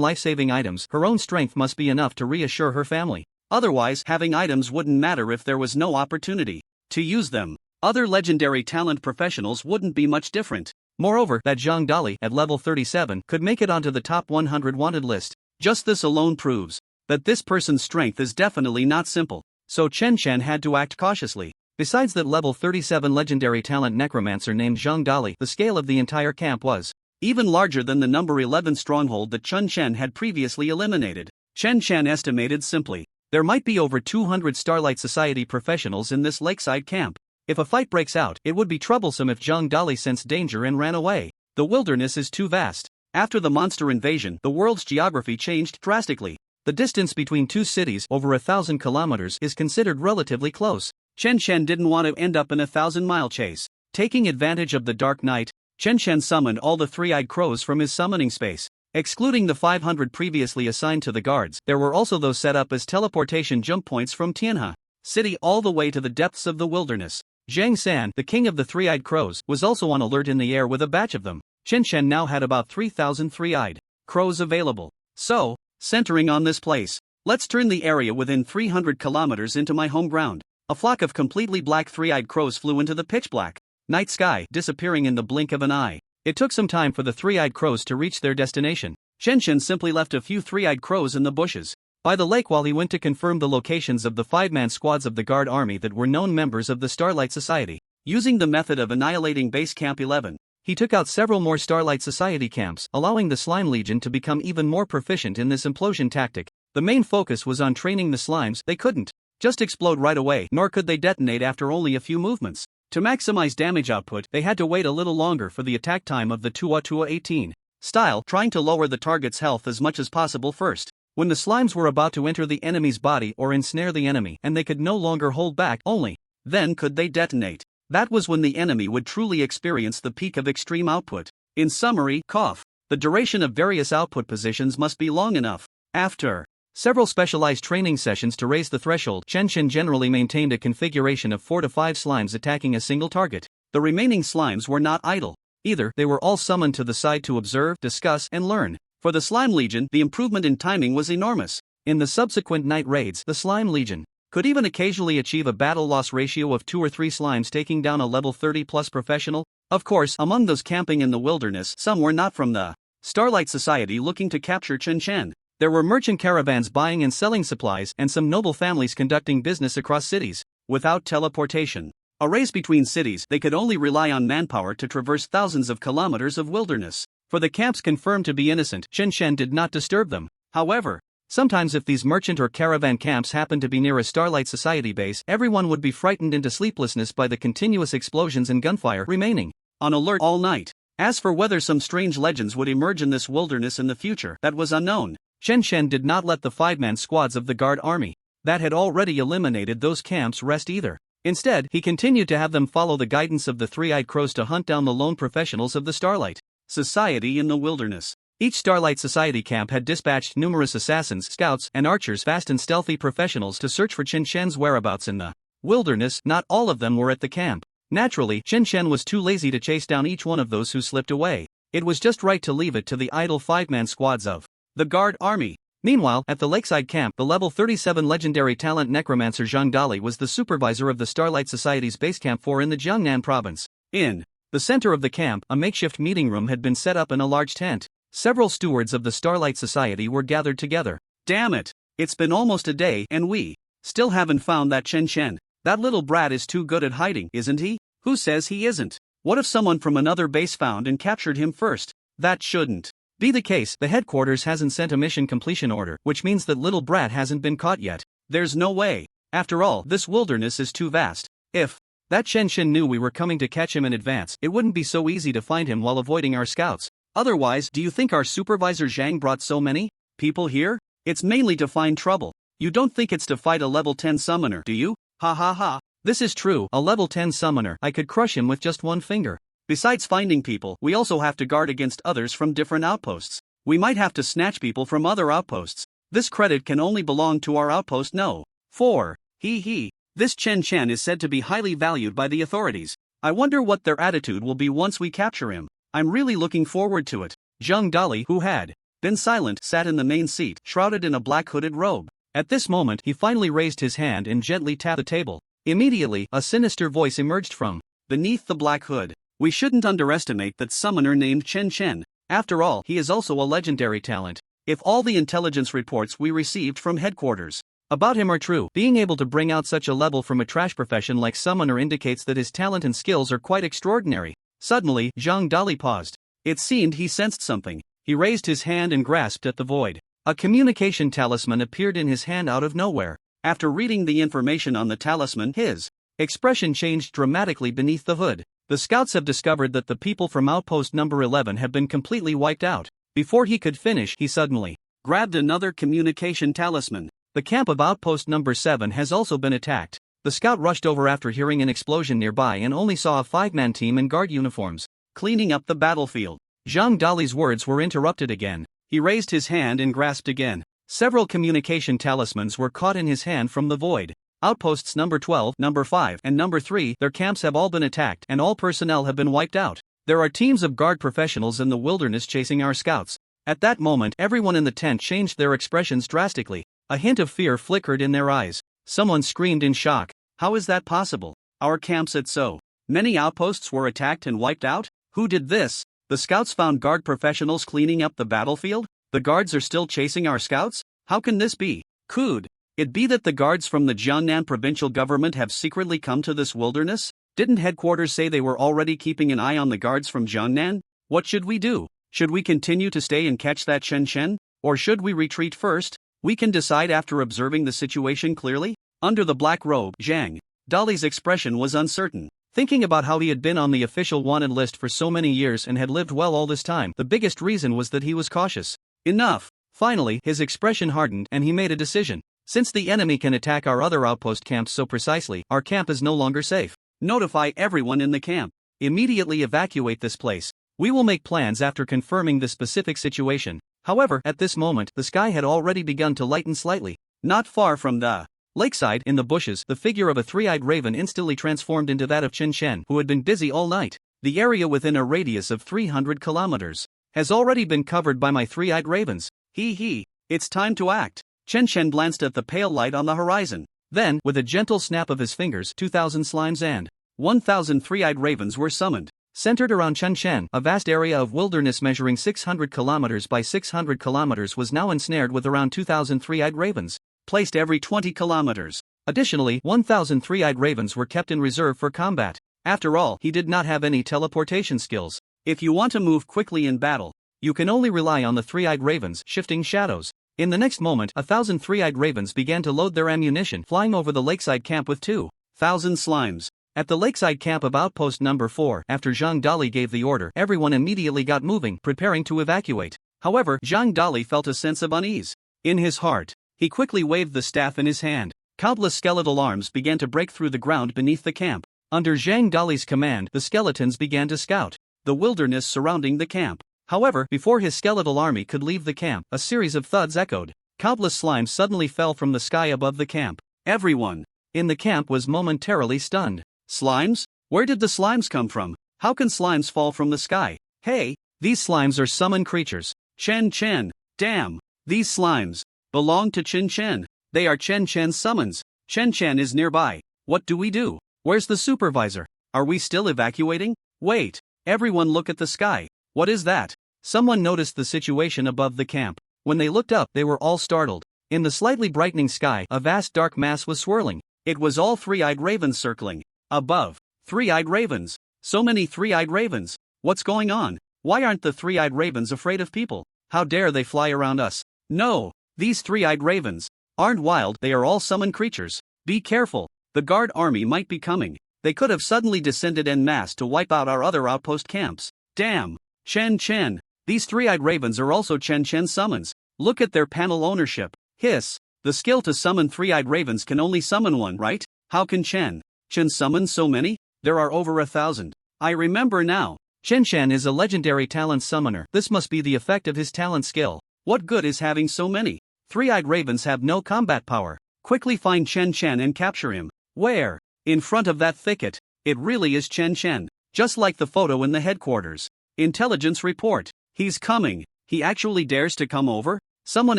life-saving items, her own strength must be enough to reassure her family. Otherwise, having items wouldn't matter if there was no opportunity to use them. Other legendary talent professionals wouldn't be much different. Moreover, that Zhang Dali, at level 37, could make it onto the top 100 wanted list. Just this alone proves that this person's strength is definitely not simple. So Chen Shen had to act cautiously. Besides that level 37 legendary talent necromancer named Zhang Dali, the scale of the entire camp was even larger than the number 11 stronghold that Chen Shen had previously eliminated. Chen Shen estimated simply, there might be over 200 Starlight Society professionals in this lakeside camp. If a fight breaks out, it would be troublesome if Zhang Dali sensed danger and ran away. The wilderness is too vast. After the monster invasion, the world's geography changed drastically. The distance between two cities, over 1,000 kilometers, is considered relatively close. Chen Shen didn't want to end up in a 1,000-mile chase. Taking advantage of the dark night, Chen Shen summoned all the three-eyed crows from his summoning space. Excluding the 500 previously assigned to the guards, there were also those set up as teleportation jump points from Tianhe City all the way to the depths of the wilderness. Zhang San, the king of the three-eyed crows, was also on alert in the air with a batch of them. Chen Shen now had about 3,000 three-eyed crows available. So, centering on this place, let's turn the area within 300 kilometers into my home ground. A flock of completely black three-eyed crows flew into the pitch-black night sky, disappearing in the blink of an eye. It took some time for the three-eyed crows to reach their destination. Chen Shen simply left a few three-eyed crows in the bushes by the lake while he went to confirm the locations of the 5-man squads of the guard army that were known members of the Starlight Society. Using the method of annihilating Base Camp 11, he took out several more Starlight Society camps, allowing the Slime Legion to become even more proficient in this implosion tactic. The main focus was on training the slimes. They couldn't just explode right away, nor could they detonate after only a few movements. To maximize damage output, they had to wait a little longer for the attack time of the Tua 18 style, trying to lower the target's health as much as possible first. When the slimes were about to enter the enemy's body or ensnare the enemy and they could no longer hold back, only then could they detonate. That was when the enemy would truly experience the peak of extreme output. In summary, the duration of various output positions must be long enough. After several specialized training sessions to raise the threshold, Chen Shen generally maintained a configuration of 4 to 5 slimes attacking a single target. The remaining slimes were not idle either, they were all summoned to the side to observe, discuss, and learn. For the Slime Legion, the improvement in timing was enormous. In the subsequent night raids, the Slime Legion could even occasionally achieve a battle loss ratio of 2 or 3 slimes taking down a level 30+ professional. Of course, among those camping in the wilderness, some were not from the Starlight Society looking to capture Chen Shen. There were merchant caravans buying and selling supplies and some noble families conducting business across cities. Without teleportation, a race between cities, they could only rely on manpower to traverse thousands of kilometers of wilderness. For the camps confirmed to be innocent, Chen Shen did not disturb them. However, sometimes if these merchant or caravan camps happened to be near a Starlight Society base, everyone would be frightened into sleeplessness by the continuous explosions and gunfire, remaining on alert all night. As for whether some strange legends would emerge in this wilderness in the future, that was unknown. Chen Shen did not let the 5-man squads of the guard army that had already eliminated those camps rest either. Instead, he continued to have them follow the guidance of the three-eyed crows to hunt down the lone professionals of the Starlight Society in the wilderness. Each Starlight Society camp had dispatched numerous assassins, scouts, and archers, fast and stealthy professionals to search for Chen Shen's whereabouts in the wilderness. Not all of them were at the camp. Naturally, Chen Chen was too lazy to chase down each one of those who slipped away. It was just right to leave it to the idle 5-man squads of the guard army. Meanwhile, at the lakeside camp, the level 37 legendary talent necromancer Zhang Dali was the supervisor of the Starlight Society's base camp 4 in the Jiangnan province. In the center of the camp, a makeshift meeting room had been set up in a large tent. Several stewards of the Starlight Society were gathered together. Damn it! It's been almost a day and we still haven't found that Chen Chen. That little brat is too good at hiding, isn't he? Who says he isn't? What if someone from another base found and captured him first? That shouldn't be the case. The headquarters hasn't sent a mission completion order, which means that little brat hasn't been caught yet. There's no way. After all, this wilderness is too vast. If that Chen Chen knew we were coming to catch him in advance, it wouldn't be so easy to find him while avoiding our scouts. Otherwise, do you think our supervisor Zhang brought so many people here? It's mainly to find trouble. You don't think it's to fight a level 10 summoner, do you? Ha ha ha. This is true, a level 10 summoner. I could crush him with just one finger. Besides finding people, we also have to guard against others from different outposts. We might have to snatch people from other outposts. This credit can only belong to our outpost. No. 4. He. This Chen Chen is said to be highly valued by the authorities. I wonder what their attitude will be once we capture him. I'm really looking forward to it. Zhang Dali, who had been silent, sat in the main seat, shrouded in a black hooded robe. At this moment, he finally raised his hand and gently tapped the table. Immediately, a sinister voice emerged from beneath the black hood. We shouldn't underestimate that summoner named Chen Chen. After all, he is also a legendary talent. If all the intelligence reports we received from headquarters about him are true, being able to bring out such a level from a trash profession like summoner indicates that his talent and skills are quite extraordinary. Suddenly, Zhang Dali paused. It seemed he sensed something. He raised his hand and grasped at the void. A communication talisman appeared in his hand out of nowhere. After reading the information on the talisman, his expression changed dramatically beneath the hood. The scouts have discovered that the people from outpost number 11 have been completely wiped out. Before he could finish, he suddenly grabbed another communication talisman. The camp of outpost number 7 has also been attacked. The scout rushed over after hearing an explosion nearby and only saw a 5-man team in guard uniforms cleaning up the battlefield. Zhang Dali's words were interrupted again. He raised his hand and grasped again. Several communication talismans were caught in his hand from the void. Outposts number 12, number 5, and number 3, their camps have all been attacked and all personnel have been wiped out. There are teams of guard professionals in the wilderness chasing our scouts. At that moment, everyone in the tent changed their expressions drastically. A hint of fear flickered in their eyes. Someone screamed in shock. How is that possible? Our camp said so. Many outposts were attacked and wiped out? Who did this? The scouts found guard professionals cleaning up the battlefield? The guards are still chasing our scouts? How can this be? Could it be that the guards from the Jiangnan provincial government have secretly come to this wilderness? Didn't headquarters say they were already keeping an eye on the guards from Jiangnan? What should we do? Should we continue to stay and catch that Chen Chen? Or should we retreat first? We can decide after observing the situation clearly. Under the black robe, Zhang Dali's expression was uncertain. Thinking about how he had been on the official wanted list for so many years and had lived well all this time, the biggest reason was that he was cautious. Enough. Finally, his expression hardened and he made a decision. Since the enemy can attack our other outpost camps so precisely, our camp is no longer safe. Notify everyone in the camp. Immediately evacuate this place. We will make plans after confirming the specific situation. However, at this moment, the sky had already begun to lighten slightly. Not far from the lakeside, in the bushes, the figure of a three-eyed raven instantly transformed into that of Chen Chen, who had been busy all night. The area within a radius of 300 kilometers has already been covered by my three-eyed ravens. It's time to act. Chen Chen glanced at the pale light on the horizon. Then, with a gentle snap of his fingers, 2,000 slimes and 1,000 three-eyed ravens were summoned. Centered around Chen Chen, a vast area of wilderness measuring 600 kilometers by 600 kilometers was now ensnared with around 2,000 three-eyed ravens, placed every 20 kilometers. Additionally, 1,000 three-eyed ravens were kept in reserve for combat. After all, he did not have any teleportation skills. If you want to move quickly in battle, you can only rely on the three-eyed ravens, shifting shadows. In the next moment, 1,000 three-eyed ravens began to load their ammunition, flying over the lakeside camp with 2,000 slimes. At the lakeside camp of outpost number 4, after Zhang Dali gave the order, everyone immediately got moving, preparing to evacuate. However, Zhang Dali felt a sense of unease in his heart. He quickly waved the staff in his hand. Countless skeletal arms began to break through the ground beneath the camp. Under Zhang Dali's command, the skeletons began to scout the wilderness surrounding the camp. However, before his skeletal army could leave the camp, a series of thuds echoed. Countless slimes suddenly fell from the sky above the camp. Everyone in the camp was momentarily stunned. Slimes? Where did the slimes come from? How can slimes fall from the sky? Hey, these slimes are summoned creatures. Chen Chen. Damn. These slimes belong to Chen Chen. They are Chen Chen's summons. Chen Chen is nearby. What do we do? Where's the supervisor? Are we still evacuating? Wait. Everyone look at the sky. What is that? Someone noticed the situation above the camp. When they looked up, they were all startled. In the slightly brightening sky, a vast dark mass was swirling. It was all three-eyed ravens circling. Above. Three-eyed ravens. So many three-eyed ravens. What's going on? Why aren't the three-eyed ravens afraid of people? How dare they fly around us? No, these three-eyed ravens aren't wild, they are all summoned creatures. Be careful, the guard army might be coming. They could have suddenly descended en masse to wipe out our other outpost camps. Damn. Chen Chen. These three-eyed ravens are also Chen Chen summons. Look at their panel ownership. Hiss. The skill to summon three-eyed ravens can only summon one, right? How can Chen summon so many? There are over 1,000. I remember now. Chen Chen is a legendary talent summoner. This must be the effect of his talent skill. What good is having so many? Three-eyed ravens have no combat power. Quickly find Chen Chen and capture him. Where? In front of that thicket. It really is Chen Chen. Just like the photo in the headquarters. Intelligence report. He's coming. He actually dares to come over? Someone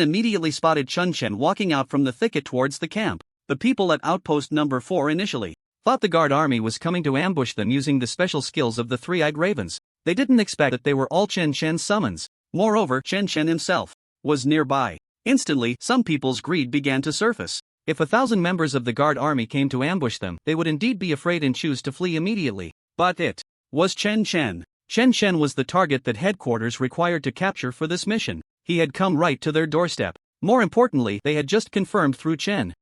immediately spotted Chen Chen walking out from the thicket towards the camp. The people at outpost number 4 initially thought the guard army was coming to ambush them using the special skills of the three-eyed ravens. They didn't expect that they were all Chen Chen's summons. Moreover, Chen Chen himself was nearby. Instantly, some people's greed began to surface. If 1,000 members of the guard army came to ambush them, they would indeed be afraid and choose to flee immediately. But it was Chen Chen. Chen Chen was the target that headquarters required to capture for this mission. He had come right to their doorstep. More importantly, they had just confirmed through Chen's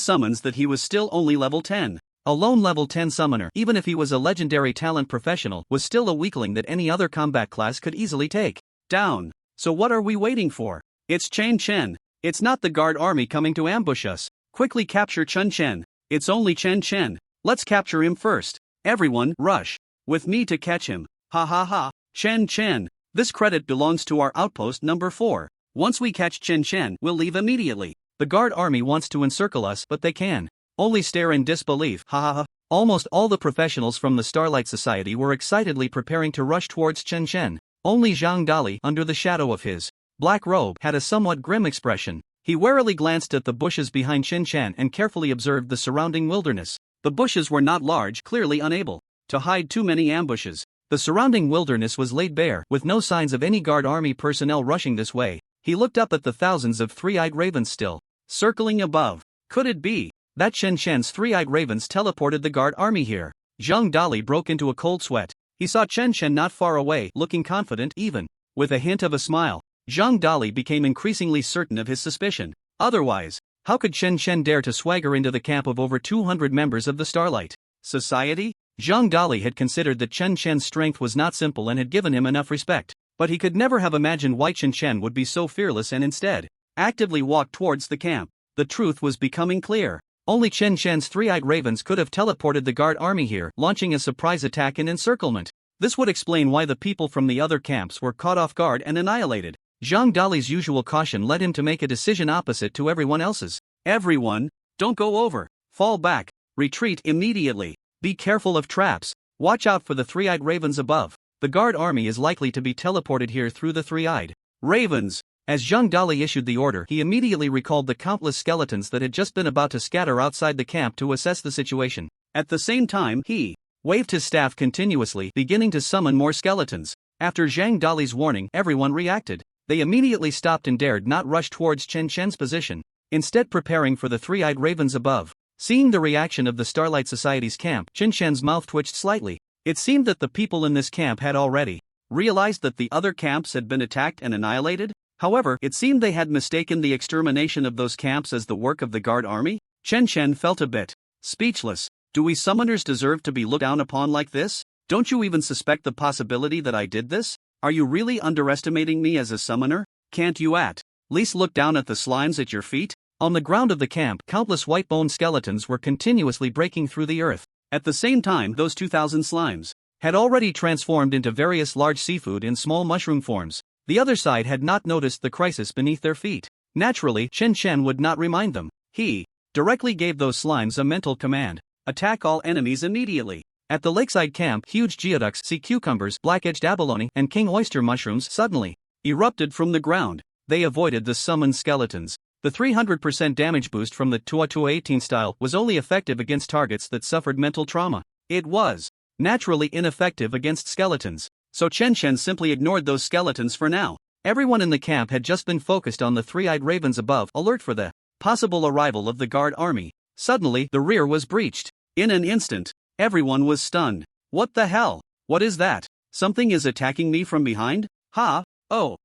summons that he was still only level 10. A lone level 10 summoner, even if he was a legendary talent professional, was still a weakling that any other combat class could easily take down. So what are we waiting for? It's Chen Chen. It's not the guard army coming to ambush us. Quickly capture Chen Chen. It's only Chen Chen. Let's capture him first. Everyone, rush with me to catch him. Ha ha ha. Chen Chen. This credit belongs to our outpost number 4. Once we catch Chen Chen, we'll leave immediately. The guard army wants to encircle us, but they can only stare in disbelief. Ha ha ha. Almost all the professionals from the Starlight Society were excitedly preparing to rush towards Chen Chen. Only Zhang Dali, under the shadow of his black robe, had a somewhat grim expression. He warily glanced at the bushes behind Chen Chen and carefully observed the surrounding wilderness. The bushes were not large, clearly unable to hide too many ambushes. The surrounding wilderness was laid bare, with no signs of any guard army personnel rushing this way. He looked up at the thousands of three-eyed ravens still circling above. Could it be that Chen Chen's three-eyed ravens teleported the guard army here? Zhang Dali broke into a cold sweat. He saw Chen Chen not far away, looking confident even with a hint of a smile. Zhang Dali became increasingly certain of his suspicion. Otherwise, how could Chen Chen dare to swagger into the camp of over 200 members of the Starlight Society? Zhang Dali had considered that Chen Chen's strength was not simple and had given him enough respect. But he could never have imagined why Chen Chen would be so fearless and instead actively walk towards the camp. The truth was becoming clear. Only Chen Chen's three-eyed ravens could have teleported the guard army here, launching a surprise attack and encirclement. This would explain why the people from the other camps were caught off guard and annihilated. Zhang Dali's usual caution led him to make a decision opposite to everyone else's. Everyone, don't go over. Fall back. Retreat immediately. Be careful of traps. Watch out for the three-eyed ravens above. The guard army is likely to be teleported here through the three-eyed ravens. As Zhang Dali issued the order, he immediately recalled the countless skeletons that had just been about to scatter outside the camp to assess the situation. At the same time, he waved his staff continuously, beginning to summon more skeletons. After Zhang Dali's warning, everyone reacted. They immediately stopped and dared not rush towards Chen Chen's position, instead preparing for the three-eyed ravens above. Seeing the reaction of the Starlight Society's camp, Chen Chen's mouth twitched slightly. It seemed that the people in this camp had already realized that the other camps had been attacked and annihilated. However, it seemed they had mistaken the extermination of those camps as the work of the guard army. Chen Chen felt a bit speechless. Do we summoners deserve to be looked down upon like this? Don't you even suspect the possibility that I did this? Are you really underestimating me as a summoner? Can't you at least look down at the slimes at your feet? On the ground of the camp, countless white-bone skeletons were continuously breaking through the earth. At the same time, those 2,000 slimes had already transformed into various large seafood in small mushroom forms. The other side had not noticed the crisis beneath their feet. Naturally, Chen Chen would not remind them. He directly gave those slimes a mental command. Attack all enemies immediately. At the lakeside camp, huge geoducks, sea cucumbers, black-edged abalone, and king oyster mushrooms suddenly erupted from the ground. They avoided the summoned skeletons. The 300% damage boost from the Tua 18 style was only effective against targets that suffered mental trauma. It was naturally ineffective against skeletons, so Chen simply ignored those skeletons for now. Everyone in the camp had just been focused on the three-eyed ravens above, alert for the possible arrival of the guard army. Suddenly, the rear was breached. In an instant, everyone was stunned. What the hell? What is that? Something is attacking me from behind? Ha! Oh!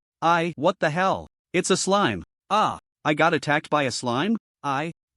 What the hell? It's a slime. Ah! I got attacked by a slime?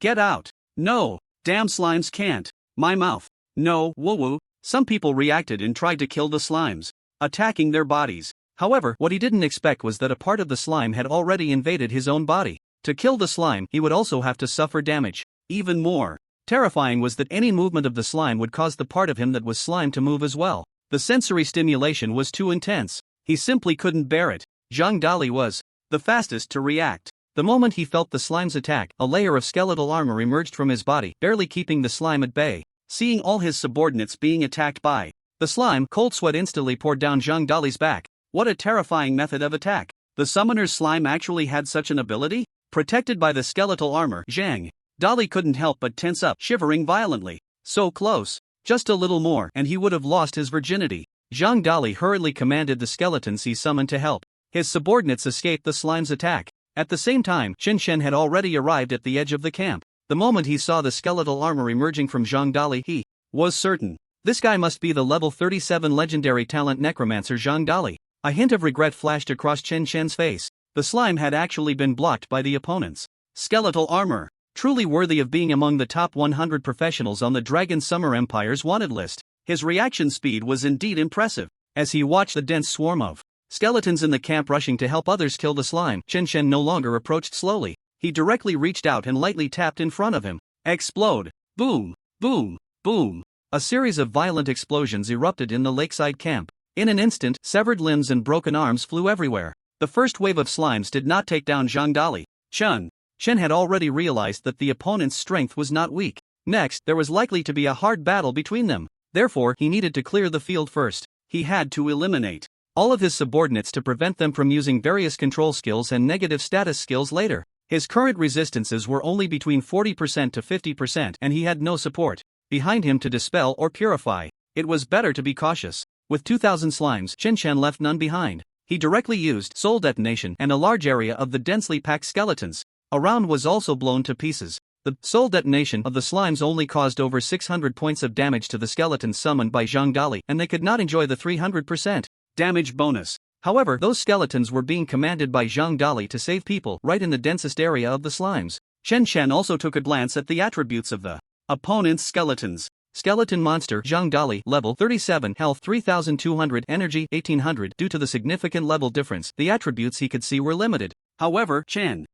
Get out! No! Damn slimes can't! My mouth! No! Woo-woo! Some people reacted and tried to kill the slimes, attacking their bodies. However, what he didn't expect was that a part of the slime had already invaded his own body. To kill the slime, he would also have to suffer damage. Even more terrifying was that any movement of the slime would cause the part of him that was slime to move as well. The sensory stimulation was too intense. He simply couldn't bear it. Zhang Dali was the fastest to react. The moment he felt the slime's attack, a layer of skeletal armor emerged from his body, barely keeping the slime at bay. Seeing all his subordinates being attacked by the slime, cold sweat instantly poured down Zhang Dali's back. What a terrifying method of attack! The summoner's slime actually had such an ability? Protected by the skeletal armor, Zhang Dali couldn't help but tense up, shivering violently. So close. Just a little more and he would have lost his virginity. Zhang Dali hurriedly commanded the skeletons he summoned to help. His subordinates escaped the slime's attack. At the same time, Chen had already arrived at the edge of the camp. The moment he saw the skeletal armor emerging from Zhang Dali, he was certain. This guy must be the level 37 legendary talent necromancer Zhang Dali. A hint of regret flashed across Chen face. The slime had actually been blocked by the opponents. Skeletal armor. Truly worthy of being among the top 100 professionals on the Dragon Summer Empire's wanted list. His reaction speed was indeed impressive. As he watched the dense swarm of skeletons in the camp rushing to help others kill the slime, Chen no longer approached slowly. He directly reached out and lightly tapped in front of him. Explode! Boom! Boom! Boom! A series of violent explosions erupted in the lakeside camp. In an instant, severed limbs and broken arms flew everywhere. The first wave of slimes did not take down Zhang Dali. Chen had already realized that the opponent's strength was not weak. Next, there was likely to be a hard battle between them. Therefore, he needed to clear the field first. He had to eliminate all of his subordinates to prevent them from using various control skills and negative status skills later. His current resistances were only between 40% to 50% and he had no support behind him to dispel or purify. It was better to be cautious. With 2,000 slimes, Chen left none behind. He directly used soul detonation and a large area of the densely packed skeletons. A round was also blown to pieces. The soul detonation of the slimes only caused over 600 points of damage to the skeletons summoned by Zhang Dali, and they could not enjoy the 300% damage bonus. However, those skeletons were being commanded by Zhang Dali to save people right in the densest area of the slimes. Chen also took a glance at the attributes of the opponent's skeletons. Skeleton monster Zhang Dali, level 37, health 3200, energy 1800. Due to the significant level difference, the attributes he could see were limited. However, Chen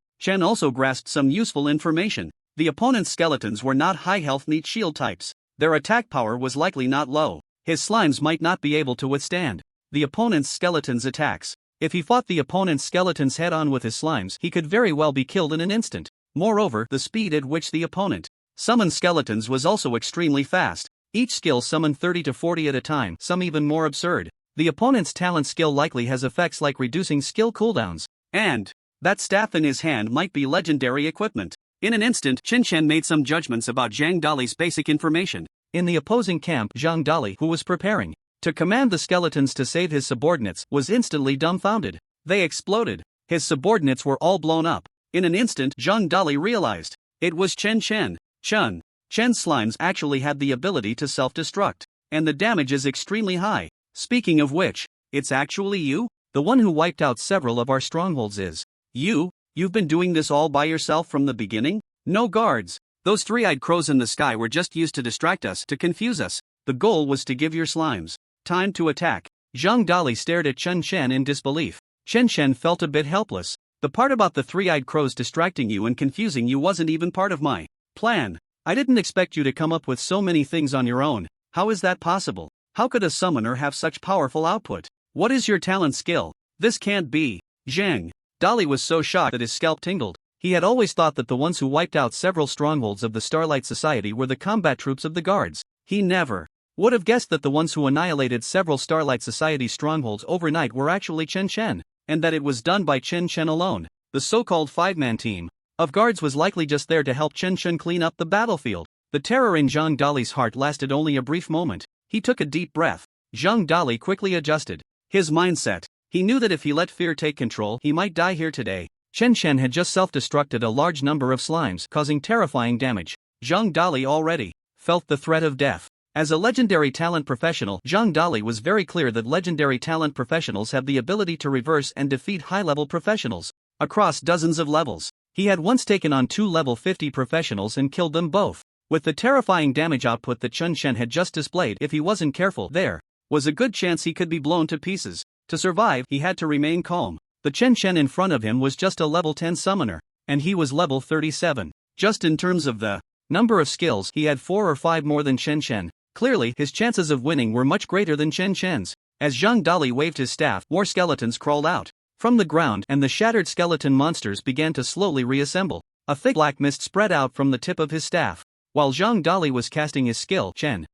also grasped some useful information. The opponent's skeletons were not high health neat shield types. Their attack power was likely not low. His slimes might not be able to withstand the opponent's skeletons' attacks. If he fought the opponent's skeletons head-on with his slimes, he could very well be killed in an instant. Moreover, the speed at which the opponent summoned skeletons was also extremely fast. Each skill summoned 30 to 40 at a time, some even more absurd. The opponent's talent skill likely has effects like reducing skill cooldowns. And that staff in his hand might be legendary equipment. In an instant, Chen made some judgments about Zhang Dali's basic information. In the opposing camp, Zhang Dali, who was preparing to command the skeletons to save his subordinates, was instantly dumbfounded. They exploded. His subordinates were all blown up. In an instant, Zhang Dali realized it was Chen. Chen's slimes actually had the ability to self-destruct, and the damage is extremely high. Speaking of which, it's actually you? The one who wiped out several of our strongholds is you? You've been doing this all by yourself from the beginning? No guards. Those three-eyed crows in the sky were just used to distract us, to confuse us. The goal was to give your slimes time to attack. Zhang Dali stared at Chen in disbelief. Chen felt a bit helpless. The part about the three-eyed crows distracting you and confusing you wasn't even part of my plan. I didn't expect you to come up with so many things on your own. How is that possible? How could a summoner have such powerful output? What is your talent skill? This can't be. Zhang Dali was so shocked that his scalp tingled. He had always thought that the ones who wiped out several strongholds of the Starlight Society were the combat troops of the guards. He never would have guessed that the ones who annihilated several Starlight Society strongholds overnight were actually Chen Chen, and that it was done by Chen Chen alone. The so-called five-man team of guards was likely just there to help Chen Chen clean up the battlefield. The terror in Zhang Dali's heart lasted only a brief moment. He took a deep breath. Zhang Dali quickly adjusted his mindset. He knew that if he let fear take control, he might die here today. Chen Chen had just self-destructed a large number of slimes, causing terrifying damage. Zhang Dali already felt the threat of death. As a legendary talent professional, Zhang Dali was very clear that legendary talent professionals have the ability to reverse and defeat high-level professionals across dozens of levels. He had once taken on 2 level 50 professionals and killed them both. With the terrifying damage output that Chen Chen had just displayed, if he wasn't careful, there was a good chance he could be blown to pieces. To survive, he had to remain calm. The Chen Chen in front of him was just a level 10 summoner, and he was level 37. Just in terms of the number of skills, he had 4 or 5 more than Chen Chen. Clearly, his chances of winning were much greater than Chen Chen's. As Zhang Dali waved his staff, more skeletons crawled out from the ground, and the shattered skeleton monsters began to slowly reassemble. A thick black mist spread out from the tip of his staff. While Zhang Dali was casting his skill, Chen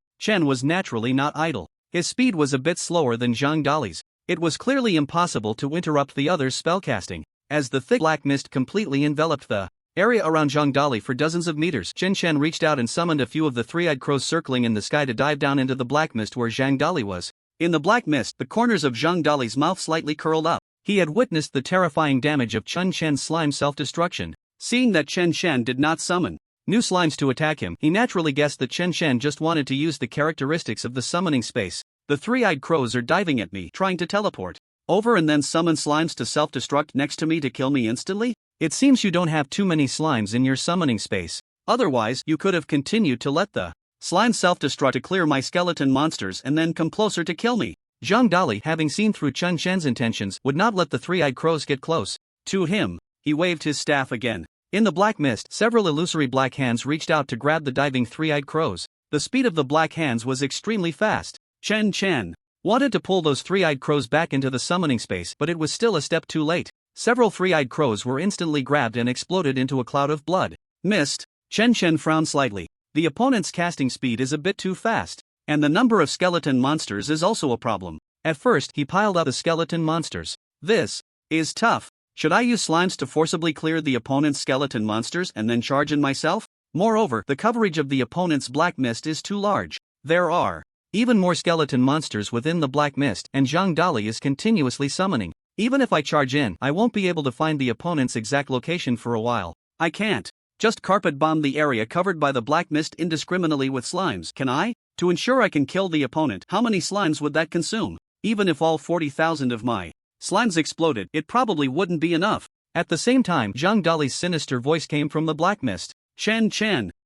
was naturally not idle. His speed was a bit slower than Zhang Dali's. It was clearly impossible to interrupt the other's spellcasting. As the thick black mist completely enveloped the area around Zhang Dali for dozens of meters, Chen reached out and summoned a few of the three-eyed crows circling in the sky to dive down into the black mist where Zhang Dali was. In the black mist, the corners of Zhang Dali's mouth slightly curled up. He had witnessed the terrifying damage of Chen Chen's slime self-destruction. Seeing that Chen Chen did not summon new slimes to attack him, he naturally guessed that Chen Chen just wanted to use the characteristics of the summoning space. The three-eyed crows are diving at me, trying to teleport over and then summon slimes to self-destruct next to me to kill me instantly? It seems you don't have too many slimes in your summoning space. Otherwise, you could have continued to let the slime self-destruct to clear my skeleton monsters and then come closer to kill me. Zhang Dali, having seen through Chen Chen's intentions, would not let the three-eyed crows get close to him. He waved his staff again. In the black mist, several illusory black hands reached out to grab the diving three-eyed crows. The speed of the black hands was extremely fast. Chen wanted to pull those three-eyed crows back into the summoning space, but it was still a step too late. Several three-eyed crows were instantly grabbed and exploded into a cloud of blood. Mist. Chen frowned slightly. The opponent's casting speed is a bit too fast, and the number of skeleton monsters is also a problem. At first, he piled up the skeleton monsters. This is tough. Should I use slimes to forcibly clear the opponent's skeleton monsters and then charge in myself? Moreover, the coverage of the opponent's black mist is too large. There are even more skeleton monsters within the black mist, and Zhang Dali is continuously summoning. Even if I charge in, I won't be able to find the opponent's exact location for a while. I can't just carpet bomb the area covered by the black mist indiscriminately with slimes, can I? To ensure I can kill the opponent, how many slimes would that consume? Even if all 40,000 of my slimes exploded, it probably wouldn't be enough. At the same time, Zhang Dali's sinister voice came from the black mist. Chen,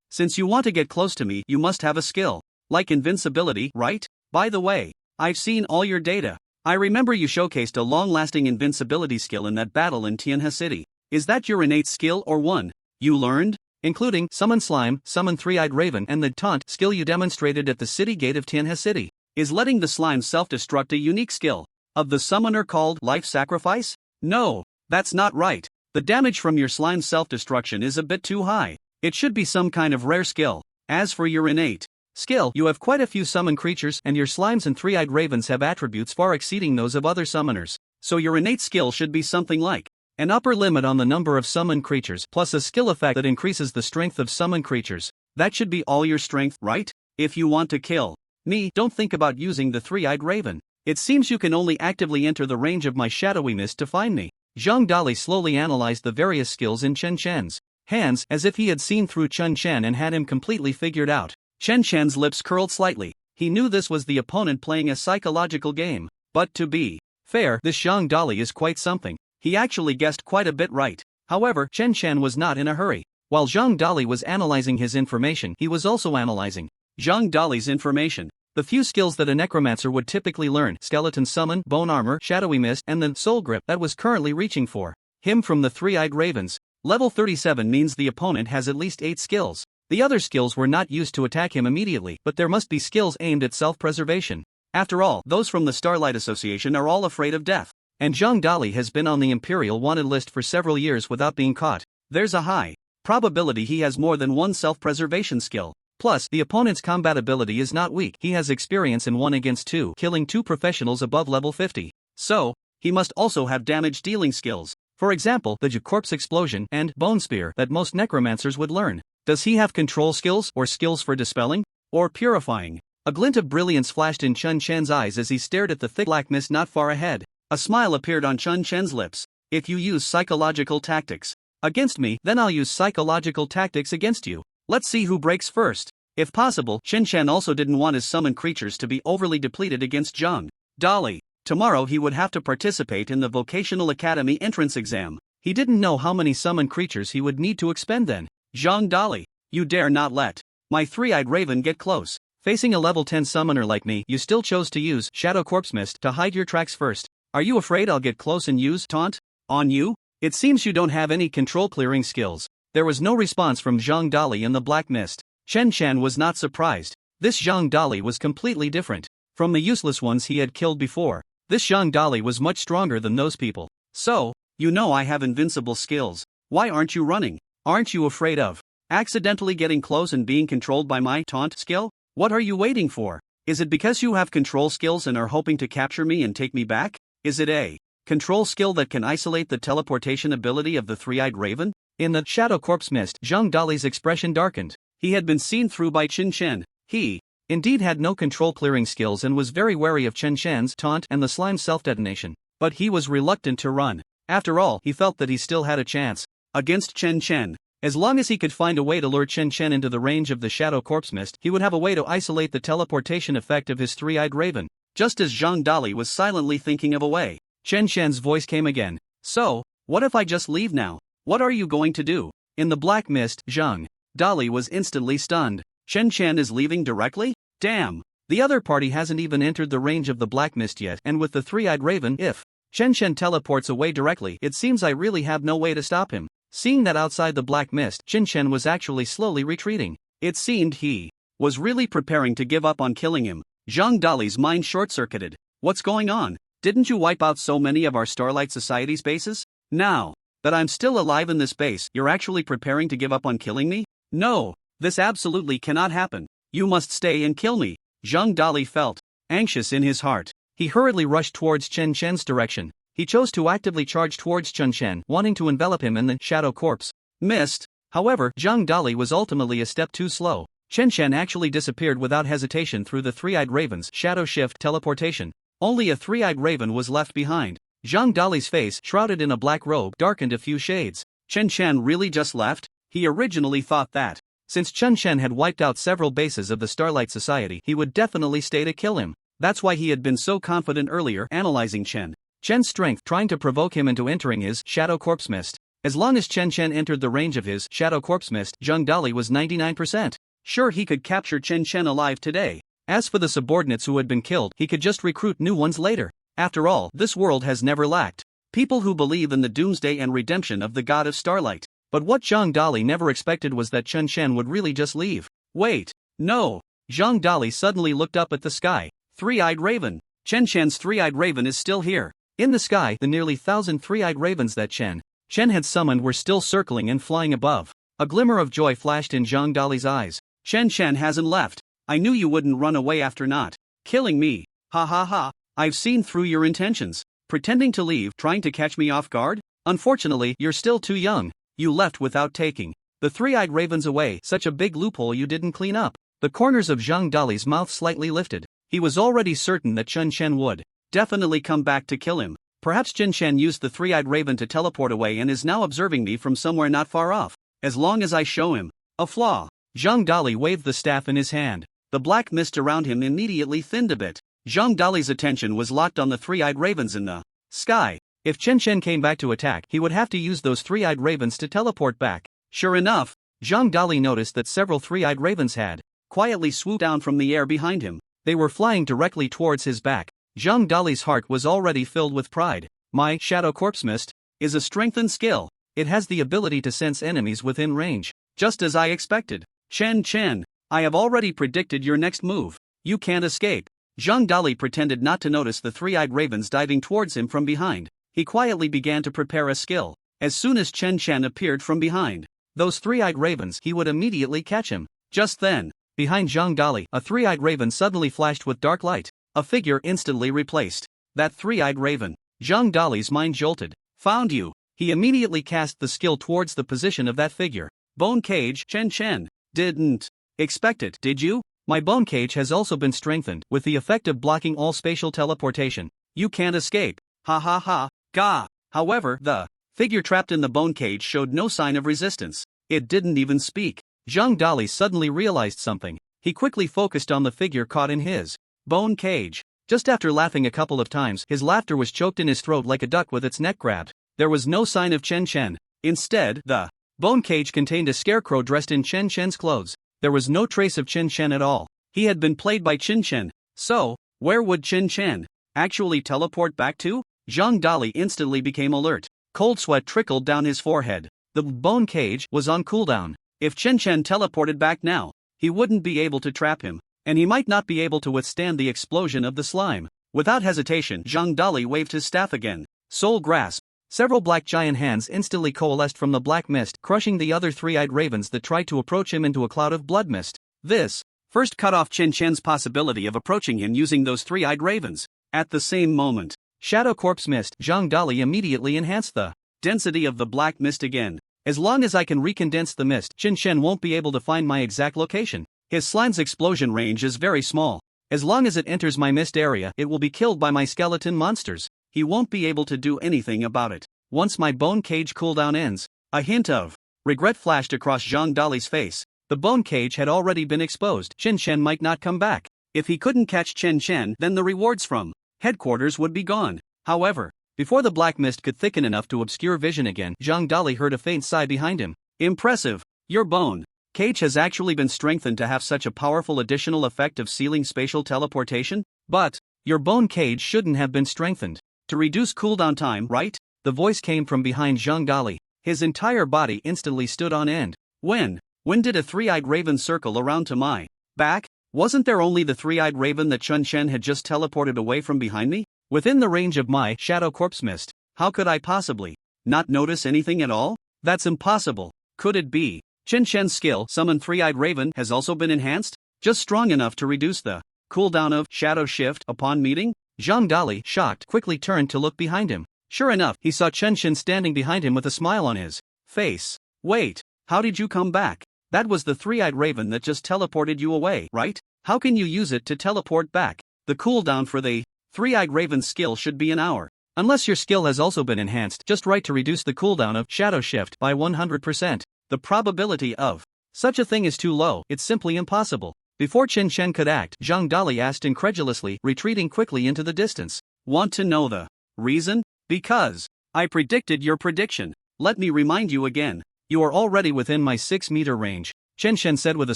since you want to get close to me, you must have a skill. Like invincibility, right? By the way, I've seen all your data. I remember you showcased a long-lasting invincibility skill in that battle in Tianhe City. Is that your innate skill or one you learned? Including summon slime, summon three-eyed raven, and the taunt skill you demonstrated at the city gate of Tianhe City. Is letting the slime self-destruct a unique skill of the summoner called life sacrifice? No, that's not right. The damage from your slime self-destruction is a bit too high. It should be some kind of rare skill. As for your innate skill, you have quite a few summon creatures, and your slimes and three-eyed ravens have attributes far exceeding those of other summoners. So your innate skill should be something like an upper limit on the number of summoned creatures, plus a skill effect that increases the strength of summoned creatures. That should be all your strength, right? If you want to kill me, don't think about using the three-eyed raven. It seems you can only actively enter the range of my shadowy mist to find me. Zhang Dali slowly analyzed the various skills in Chen Chen's hands, as if he had seen through Chen Chen and had him completely figured out. Chen Chen's lips curled slightly. He knew this was the opponent playing a psychological game. But to be fair, this Zhang Dali is quite something. He actually guessed quite a bit right. However, Chen Chen was not in a hurry. While Zhang Dali was analyzing his information, he was also analyzing Zhang Dali's information. The few skills that a necromancer would typically learn: skeleton summon, bone armor, shadowy mist, and the soul grip that was currently reaching for him from the three-eyed ravens. Level 37 means the opponent has at least 8 skills. The other skills were not used to attack him immediately, but there must be skills aimed at self-preservation. After all, those from the Starlight Association are all afraid of death. And Zhang Dali has been on the Imperial wanted list for several years without being caught. There's a high probability he has more than one self-preservation skill. Plus, the opponent's combat ability is not weak. He has experience in 1 against 2, killing 2 professionals above level 50. So, he must also have damage-dealing skills. For example, the corpse explosion and bone spear that most necromancers would learn. Does he have control skills or skills for dispelling? Or purifying? A glint of brilliance flashed in Chun Chen's eyes as he stared at the thick black mist not far ahead. A smile appeared on Chun Chen's lips. If you use psychological tactics against me, then I'll use psychological tactics against you. Let's see who breaks first. If possible, Chun Chen also didn't want his summoned creatures to be overly depleted against Zhang Dali. Tomorrow he would have to participate in the Vocational Academy entrance exam. He didn't know how many summoned creatures he would need to expend then. Zhang Dali, you dare not let my three-eyed raven get close. Facing a level 10 summoner like me, you still chose to use Shadow Corpse Mist to hide your tracks first. Are you afraid I'll get close and use Taunt on you? It seems you don't have any control clearing skills. There was no response from Zhang Dali in the black mist. Chen Chen was not surprised. This Zhang Dali was completely different from the useless ones he had killed before. This Zhang Dali was much stronger than those people. So, you know I have invincible skills. Why aren't you running? Aren't you afraid of accidentally getting close and being controlled by my taunt skill? What are you waiting for? Is it because you have control skills and are hoping to capture me and take me back? Is it a control skill that can isolate the teleportation ability of the three-eyed raven? In the Shadow Corpse Mist, Zhang Dali's expression darkened. He had been seen through by Chen Chen. He, indeed, had no control clearing skills and was very wary of Chen Chen's taunt and the slime self-detonation. But he was reluctant to run. After all, he felt that he still had a chance against Chen Chen. As long as he could find a way to lure Chen Chen into the range of the Shadow Corpse Mist, he would have a way to isolate the teleportation effect of his three-eyed raven. Just as Zhang Dali was silently thinking of a way, Chen Chen's voice came again. So, what if I just leave now? What are you going to do? In the black mist, Zhang Dali was instantly stunned. Chen Chen is leaving directly? Damn! The other party hasn't even entered the range of the black mist yet, and with the three-eyed raven, if Chen Chen teleports away directly, it seems I really have no way to stop him. Seeing that outside the black mist, Chen Chen was actually slowly retreating. It seemed he was really preparing to give up on killing him. Zhang Dali's mind short-circuited. What's going on? Didn't you wipe out so many of our Starlight Society's bases? Now that I'm still alive in this base, you're actually preparing to give up on killing me? No, this absolutely cannot happen. You must stay and kill me. Zhang Dali felt anxious in his heart. He hurriedly rushed towards Chen Chen's direction. He chose to actively charge towards Chen Chen, wanting to envelop him in the Shadow Corpse Mist. However, Zhang Dali was ultimately a step too slow. Chen Chen actually disappeared without hesitation through the three-eyed raven's Shadow Shift teleportation. Only a three-eyed raven was left behind. Zhang Dali's face, shrouded in a black robe, darkened a few shades. Chen Chen really just left? He originally thought that since Chen Chen had wiped out several bases of the Starlight Society, he would definitely stay to kill him. That's why he had been so confident earlier, analyzing Chen's strength, trying to provoke him into entering his Shadow Corpse Mist. As long as Chen Chen entered the range of his Shadow Corpse Mist, Zhang Dali was 99% sure he could capture Chen Chen alive today. As for the subordinates who had been killed, he could just recruit new ones later. After all, this world has never lacked people who believe in the doomsday and redemption of the god of starlight. But what Zhang Dali never expected was that Chen Chen would really just leave. Wait, no. Zhang Dali suddenly looked up at the sky. Three-eyed raven. Chen Chen's three-eyed raven is still here. In the sky, the nearly 1,000 three-eyed ravens that Chen had summoned were still circling and flying above. A glimmer of joy flashed in Zhang Dali's eyes. Chen Chen hasn't left. I knew you wouldn't run away after not killing me. Ha ha ha. I've seen through your intentions. Pretending to leave, trying to catch me off guard? Unfortunately, you're still too young. You left without taking the three-eyed ravens away, such a big loophole you didn't clean up. The corners of Zhang Dali's mouth slightly lifted. He was already certain that Chen Chen would definitely come back to kill him. Perhaps Chen Chen used the three-eyed raven to teleport away and is now observing me from somewhere not far off. As long as I show him a flaw. Zhang Dali waved the staff in his hand. The black mist around him immediately thinned a bit. Zhang Dali's attention was locked on the three-eyed ravens in the sky. If Chen Chen came back to attack, he would have to use those three-eyed ravens to teleport back. Sure enough, Zhang Dali noticed that several three-eyed ravens had quietly swooped down from the air behind him. They were flying directly towards his back. Zhang Dali's heart was already filled with pride. My Shadow Corpse Mist is a strengthened skill. It has the ability to sense enemies within range. Just as I expected. Chen Chen, I have already predicted your next move. You can't escape. Zhang Dali pretended not to notice the three-eyed ravens diving towards him from behind. He quietly began to prepare a skill. As soon as Chen Chen appeared from behind those three-eyed ravens, he would immediately catch him. Just then, Behind Zhang Dali, a three-eyed raven suddenly flashed with dark light. A figure instantly replaced that three-eyed raven. Zhang Dali's mind jolted. Found you. He immediately cast the skill towards the position of that figure. Bone cage, Chen Chen. Didn't expect it, did you? My bone cage has also been strengthened with the effect of blocking all spatial teleportation. You can't escape. Ha ha ha. Gah. However, the figure trapped in the bone cage showed no sign of resistance. It didn't even speak. Zhang Dali suddenly realized something. He quickly focused on the figure caught in his bone cage. Just after laughing a couple of times, his laughter was choked in his throat like a duck with its neck grabbed. There was no sign of Chen Chen. Instead, the bone cage contained a scarecrow dressed in Chen Chen's clothes. There was no trace of Chen Chen at all. He had been played by Chen Chen. So, where would Chen Chen actually teleport back to? Zhang Dali instantly became alert. Cold sweat trickled down his forehead. The bone cage was on cooldown. If Chen Chen teleported back now, he wouldn't be able to trap him, and he might not be able to withstand the explosion of the slime. Without hesitation, Zhang Dali waved his staff again. Soul grasp. Several black giant hands instantly coalesced from the black mist, crushing the other three-eyed ravens that tried to approach him into a cloud of blood mist. This first cut off Chen Chen's possibility of approaching him using those three-eyed ravens. At the same moment, Shadow Corpse Mist, Zhang Dali immediately enhanced the density of the black mist again. As long as I can recondense the mist, Chen Chen won't be able to find my exact location. His slime's explosion range is very small. As long as it enters my mist area, it will be killed by my skeleton monsters. He won't be able to do anything about it. Once my bone cage cooldown ends, a hint of regret flashed across Zhang Dali's face. The bone cage had already been exposed. Chen Chen might not come back. If he couldn't catch Chen Chen, then the rewards from headquarters would be gone. However, before the black mist could thicken enough to obscure vision again, Zhang Dali heard a faint sigh behind him. Impressive. Your bone cage has actually been strengthened to have such a powerful additional effect of sealing spatial teleportation? But your bone cage shouldn't have been strengthened to reduce cooldown time, right? The voice came from behind Zhang Dali. His entire body instantly stood on end. When did a three-eyed raven circle around to my back? Wasn't there only the three-eyed raven that Chen Chen had just teleported away from behind me? Within the range of my Shadow Corpse Mist, how could I possibly not notice anything at all? That's impossible. Could it be Chen Chen's skill, Summon Three-Eyed Raven, has also been enhanced? Just strong enough to reduce the cooldown of Shadow Shift upon meeting? Zhang Dali, shocked, quickly turned to look behind him. Sure enough, he saw Chen Chen standing behind him with a smile on his face. Wait, how did you come back? That was the three-eyed raven that just teleported you away, right? How can you use it to teleport back? The cooldown for the three-eyed raven's skill should be an hour. Unless your skill has also been enhanced just right to reduce the cooldown of Shadow Shift by 100%. The probability of such a thing is too low, it's simply impossible. Before Chen Chen could act, Zhang Dali asked incredulously, retreating quickly into the distance. Want to know the reason? Because I predicted your prediction. Let me remind you again. You are already within my 6-meter range, Chen Chen said with a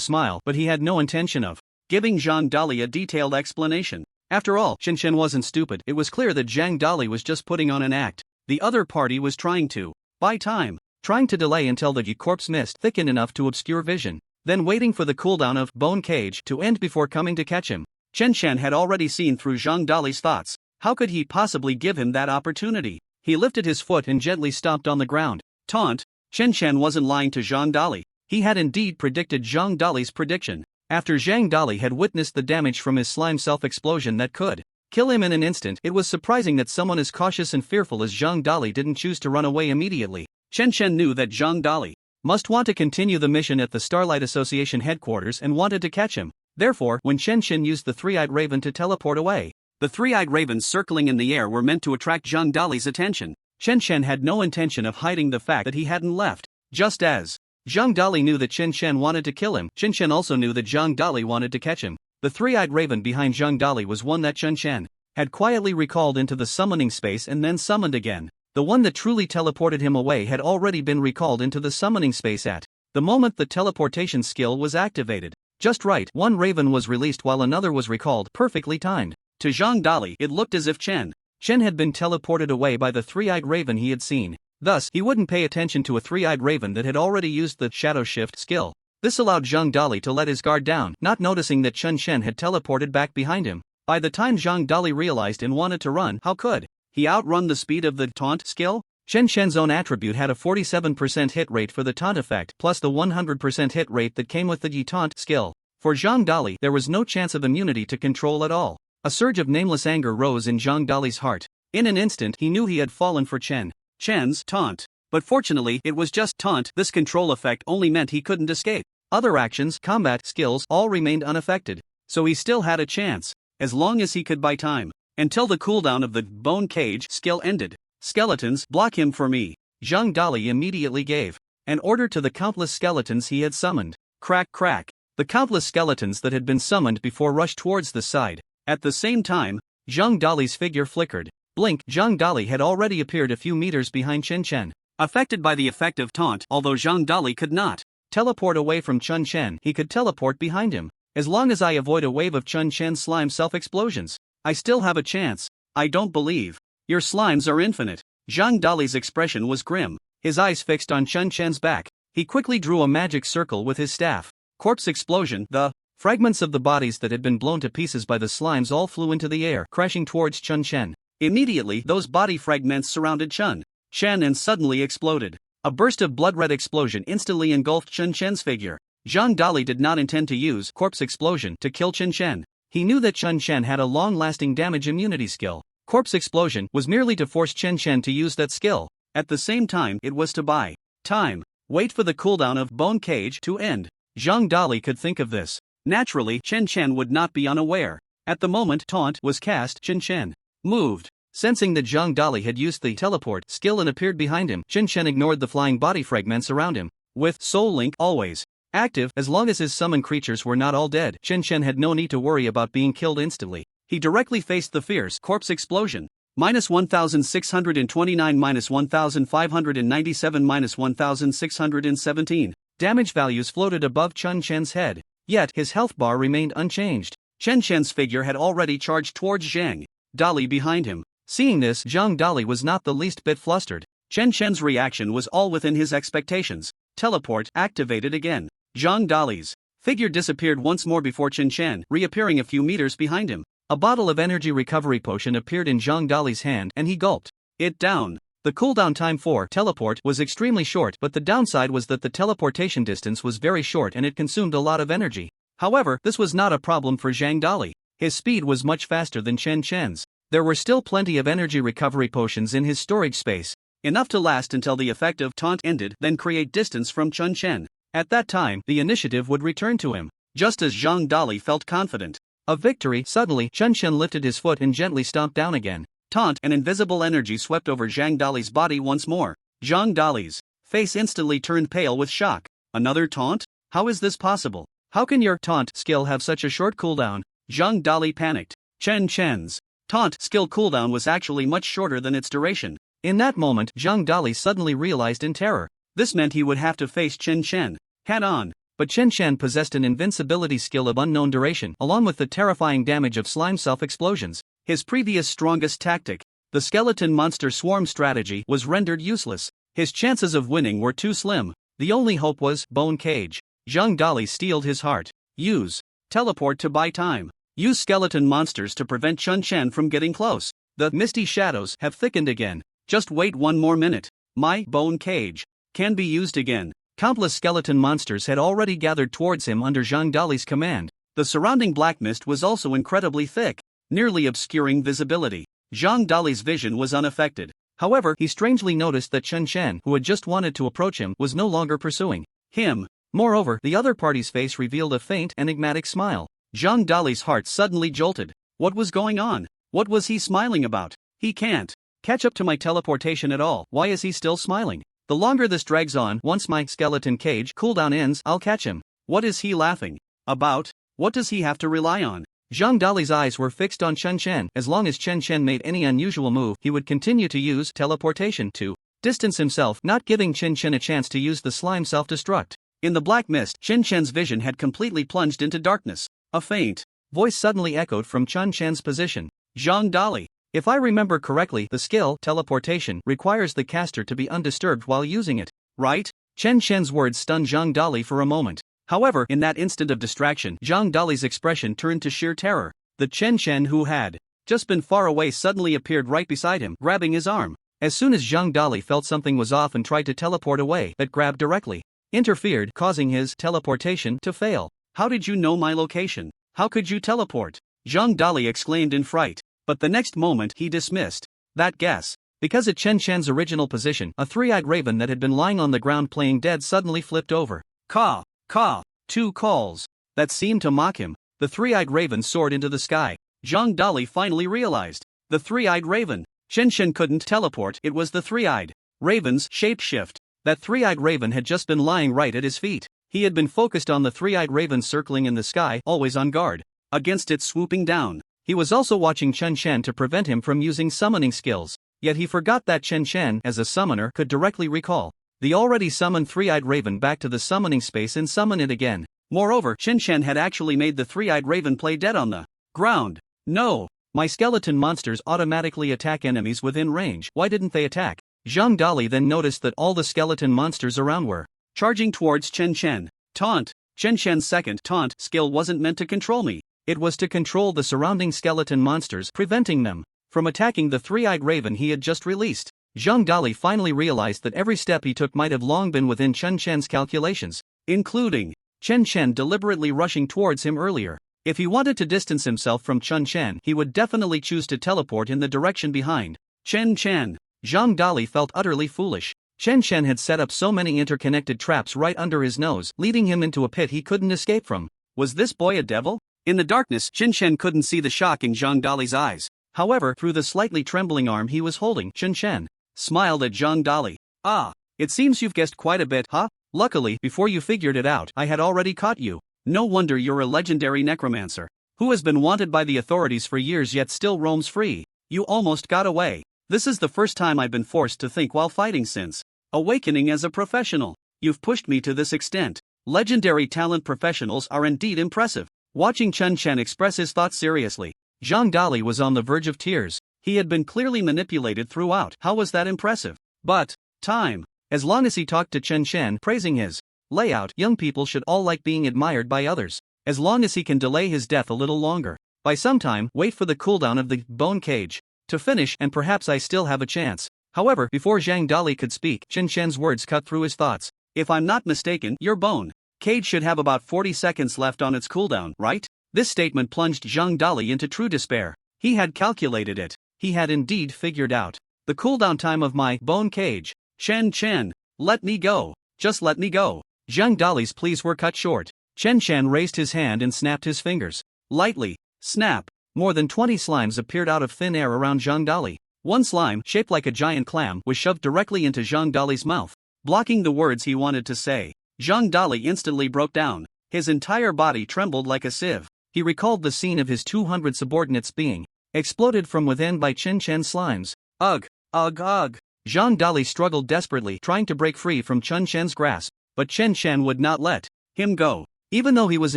smile, but he had no intention of giving Zhang Dali a detailed explanation. After all, Chen Chen wasn't stupid. It was clear that Zhang Dali was just putting on an act. The other party was trying to buy time, trying to delay until the corpse mist thickened enough to obscure vision, then waiting for the cooldown of Bone Cage to end before coming to catch him. Chen Chen had already seen through Zhang Dali's thoughts. How could he possibly give him that opportunity? He lifted his foot and gently stomped on the ground. Taunt. Chen Chen wasn't lying to Zhang Dali. He had indeed predicted Zhang Dali's prediction. After Zhang Dali had witnessed the damage from his slime self-explosion that could kill him in an instant, it was surprising that someone as cautious and fearful as Zhang Dali didn't choose to run away immediately. Chen Chen knew that Zhang Dali must want to continue the mission at the Starlight Association headquarters and wanted to catch him. Therefore, when Chen Chen used the three-eyed raven to teleport away, the three-eyed ravens circling in the air were meant to attract Zhang Dali's attention. Chen Chen had no intention of hiding the fact that he hadn't left. Just as Zhang Dali knew that Chen Chen wanted to kill him, Chen Chen also knew that Zhang Dali wanted to catch him. The three-eyed raven behind Zhang Dali was one that Chen Chen had quietly recalled into the summoning space and then summoned again. The one that truly teleported him away had already been recalled into the summoning space at the moment the teleportation skill was activated. Just right, one raven was released while another was recalled, perfectly timed. To Zhang Dali, it looked as if Chen had been teleported away by the three-eyed raven he had seen. Thus, he wouldn't pay attention to a three-eyed raven that had already used the Shadow Shift skill. This allowed Zhang Dali to let his guard down, not noticing that Chen Chen had teleported back behind him. By the time Zhang Dali realized and wanted to run, how could he outrun the speed of the taunt skill? Chen Chen's own attribute had a 47% hit rate for the taunt effect, plus the 100% hit rate that came with the taunt skill. For Zhang Dali, there was no chance of immunity to control at all. A surge of nameless anger rose in Zhang Dali's heart. In an instant, he knew he had fallen for Chen's taunt. But fortunately, it was just taunt. This control effect only meant he couldn't escape. Other actions, combat skills, all remained unaffected. So he still had a chance, as long as he could buy time, until the cooldown of the bone cage skill ended. Skeletons, block him for me. Zhang Dali immediately gave an order to the countless skeletons he had summoned. Crack crack. The countless skeletons that had been summoned before rushed towards the side. At the same time, Zhang Dali's figure flickered. Blink, Zhang Dali had already appeared a few meters behind Chen. Affected by the effect of taunt, although Zhang Dali could not teleport away from Chen, he could teleport behind him. As long as I avoid a wave of Chen's slime self-explosions, I still have a chance. I don't believe. Your slimes are infinite. Zhang Dali's expression was grim, his eyes fixed on Chen's back. He quickly drew a magic circle with his staff. Corpse explosion. The fragments of the bodies that had been blown to pieces by the slimes all flew into the air, crashing towards Chen. Immediately, those body fragments surrounded Chen and suddenly exploded. A burst of blood-red explosion instantly engulfed Chen's figure. Zhang Dali did not intend to use corpse explosion to kill Chen. He knew that Chen had a long-lasting damage immunity skill. Corpse explosion was merely to force Chen to use that skill. At the same time, it was to buy time. Wait for the cooldown of bone cage to end. Zhang Dali could think of this. Naturally, Chen would not be unaware. At the moment taunt was cast, Chen moved. Sensing that Zhang Dali had used the teleport skill and appeared behind him, Chen ignored the flying body fragments around him. With Soul Link always active, as long as his summoned creatures were not all dead, Chen had no need to worry about being killed instantly. He directly faced the fierce corpse explosion. -1629 -1597 -1617. Damage values floated above Chen's head, yet his health bar remained unchanged. Chen's figure had already charged towards Zhang Dali behind him. Seeing this, Zhang Dali was not the least bit flustered. Chen's reaction was all within his expectations. Teleport activated again. Zhang Dali's figure disappeared once more before Chen, reappearing a few meters behind him. A bottle of energy recovery potion appeared in Zhang Dali's hand and he gulped it down. The cooldown time for teleport was extremely short, but the downside was that the teleportation distance was very short and it consumed a lot of energy. However, this was not a problem for Zhang Dali. His speed was much faster than Chen's. There were still plenty of energy recovery potions in his storage space, enough to last until the effect of taunt ended, then create distance from Chen. At that time, the initiative would return to him. Just as Zhang Dali felt confident of victory, suddenly Chen lifted his foot and gently stomped down again. Taunt and invisible energy swept over Zhang Dali's body once more. Zhang Dali's face instantly turned pale with shock. Another taunt? How is this possible? How can your taunt skill have such a short cooldown? Zhang Dali panicked. Chen's taunt skill cooldown was actually much shorter than its duration. In that moment, Zhang Dali suddenly realized in terror. This meant he would have to face Chen head-on. But Chen possessed an invincibility skill of unknown duration, along with the terrifying damage of slime self-explosions. His previous strongest tactic, the skeleton monster swarm strategy, was rendered useless. His chances of winning were too slim. The only hope was bone cage. Zhang Dali steeled his heart. Use teleport to buy time. Use skeleton monsters to prevent Chen from getting close. The misty shadows have thickened again. Just wait one more minute. My bone cage can be used again. Countless skeleton monsters had already gathered towards him under Zhang Dali's command. The surrounding black mist was also incredibly thick, nearly obscuring visibility. Zhang Dali's vision was unaffected. However, he strangely noticed that Chen, who had just wanted to approach him, was no longer pursuing him. Moreover, the other party's face revealed a faint, enigmatic smile. Zhang Dali's heart suddenly jolted. What was going on? What was he smiling about? He can't catch up to my teleportation at all. Why is he still smiling? The longer this drags on, once my skeleton cage cooldown ends, I'll catch him. What is he laughing about? What does he have to rely on? Zhang Dali's eyes were fixed on Chen. As long as Chen made any unusual move, he would continue to use teleportation to distance himself, not giving Chen a chance to use the slime self-destruct. In the black mist, Chen's vision had completely plunged into darkness. A faint voice suddenly echoed from Chen's position. Zhang Dali. If I remember correctly, the skill, teleportation, requires the caster to be undisturbed while using it, right? Chen's words stunned Zhang Dali for a moment. However, in that instant of distraction, Zhang Dali's expression turned to sheer terror. The Chen who had just been far away suddenly appeared right beside him, grabbing his arm. As soon as Zhang Dali felt something was off and tried to teleport away, that grab directly interfered, causing his teleportation to fail. How did you know my location? How could you teleport? Zhang Dali exclaimed in fright, but the next moment he dismissed that guess. Because at Chen Shan's original position, a three-eyed raven that had been lying on the ground playing dead suddenly flipped over. Caw, caw, 2 calls. That seemed to mock him. The three-eyed raven soared into the sky. Zhang Dali finally realized. The three-eyed raven. Chen Shan couldn't teleport, it was the three-eyed raven's shapeshift. That three-eyed raven had just been lying right at his feet. He had been focused on the three-eyed raven circling in the sky, always on guard against it swooping down. He was also watching Chen Shan to prevent him from using summoning skills. Yet he forgot that Chen Shan, as a summoner, could directly recall the already summoned three-eyed raven back to the summoning space and summon it again. Moreover, Chen Shan had actually made the three-eyed raven play dead on the ground. No! My skeleton monsters automatically attack enemies within range. Why didn't they attack? Zhang Dali then noticed that all the skeleton monsters around were charging towards Chen Shan. Taunt! Chen Shan's second taunt skill wasn't meant to control me. It was to control the surrounding skeleton monsters, preventing them from attacking the three-eyed raven he had just released. Zhang Dali finally realized that every step he took might have long been within Chen Shan's calculations, including Chen Shan deliberately rushing towards him earlier. If he wanted to distance himself from Chen Shan, he would definitely choose to teleport in the direction behind Chen Shan. Zhang Dali felt utterly foolish. Chen Shan had set up so many interconnected traps right under his nose, leading him into a pit he couldn't escape from. Was this boy a devil? In the darkness, Chen Shan couldn't see the shock in Zhang Dali's eyes. However, through the slightly trembling arm he was holding, Chen Shan smiled at Zhang Dali. Ah, it seems you've guessed quite a bit, huh? Luckily, before you figured it out, I had already caught you. No wonder you're a legendary necromancer, who has been wanted by the authorities for years yet still roams free. You almost got away. This is the first time I've been forced to think while fighting since awakening as a professional. You've pushed me to this extent. Legendary talent professionals are indeed impressive. Watching Chen Shan express his thoughts seriously, Zhang Dali was on the verge of tears. He had been clearly manipulated throughout. How was that impressive? But time. As long as he talked to Chen Shan praising his layout, young people should all like being admired by others. As long as he can delay his death a little longer. By some time, wait for the cooldown of the bone cage to finish and perhaps I still have a chance. However, before Zhang Dali could speak, Chen Shan's words cut through his thoughts. If I'm not mistaken, your bone cage should have about 40 seconds left on its cooldown, right? This statement plunged Zhang Dali into true despair. He had calculated it. He had indeed figured out the cooldown time of my bone cage. Chen Shan, let me go. Just let me go. Zhang Dali's pleas were cut short. Chen Shan raised his hand and snapped his fingers. Lightly. Snap. More than 20 slimes appeared out of thin air around Zhang Dali. One slime, shaped like a giant clam, was shoved directly into Zhang Dali's mouth, blocking the words he wanted to say. Zhang Dali instantly broke down. His entire body trembled like a sieve. He recalled the scene of his 200 subordinates being exploded from within by Chen Shan's slimes. Ugh, ugh, ugh. Zhang Dali struggled desperately, trying to break free from Chen Shan's grasp, but Chen Shan would not let him go. Even though he was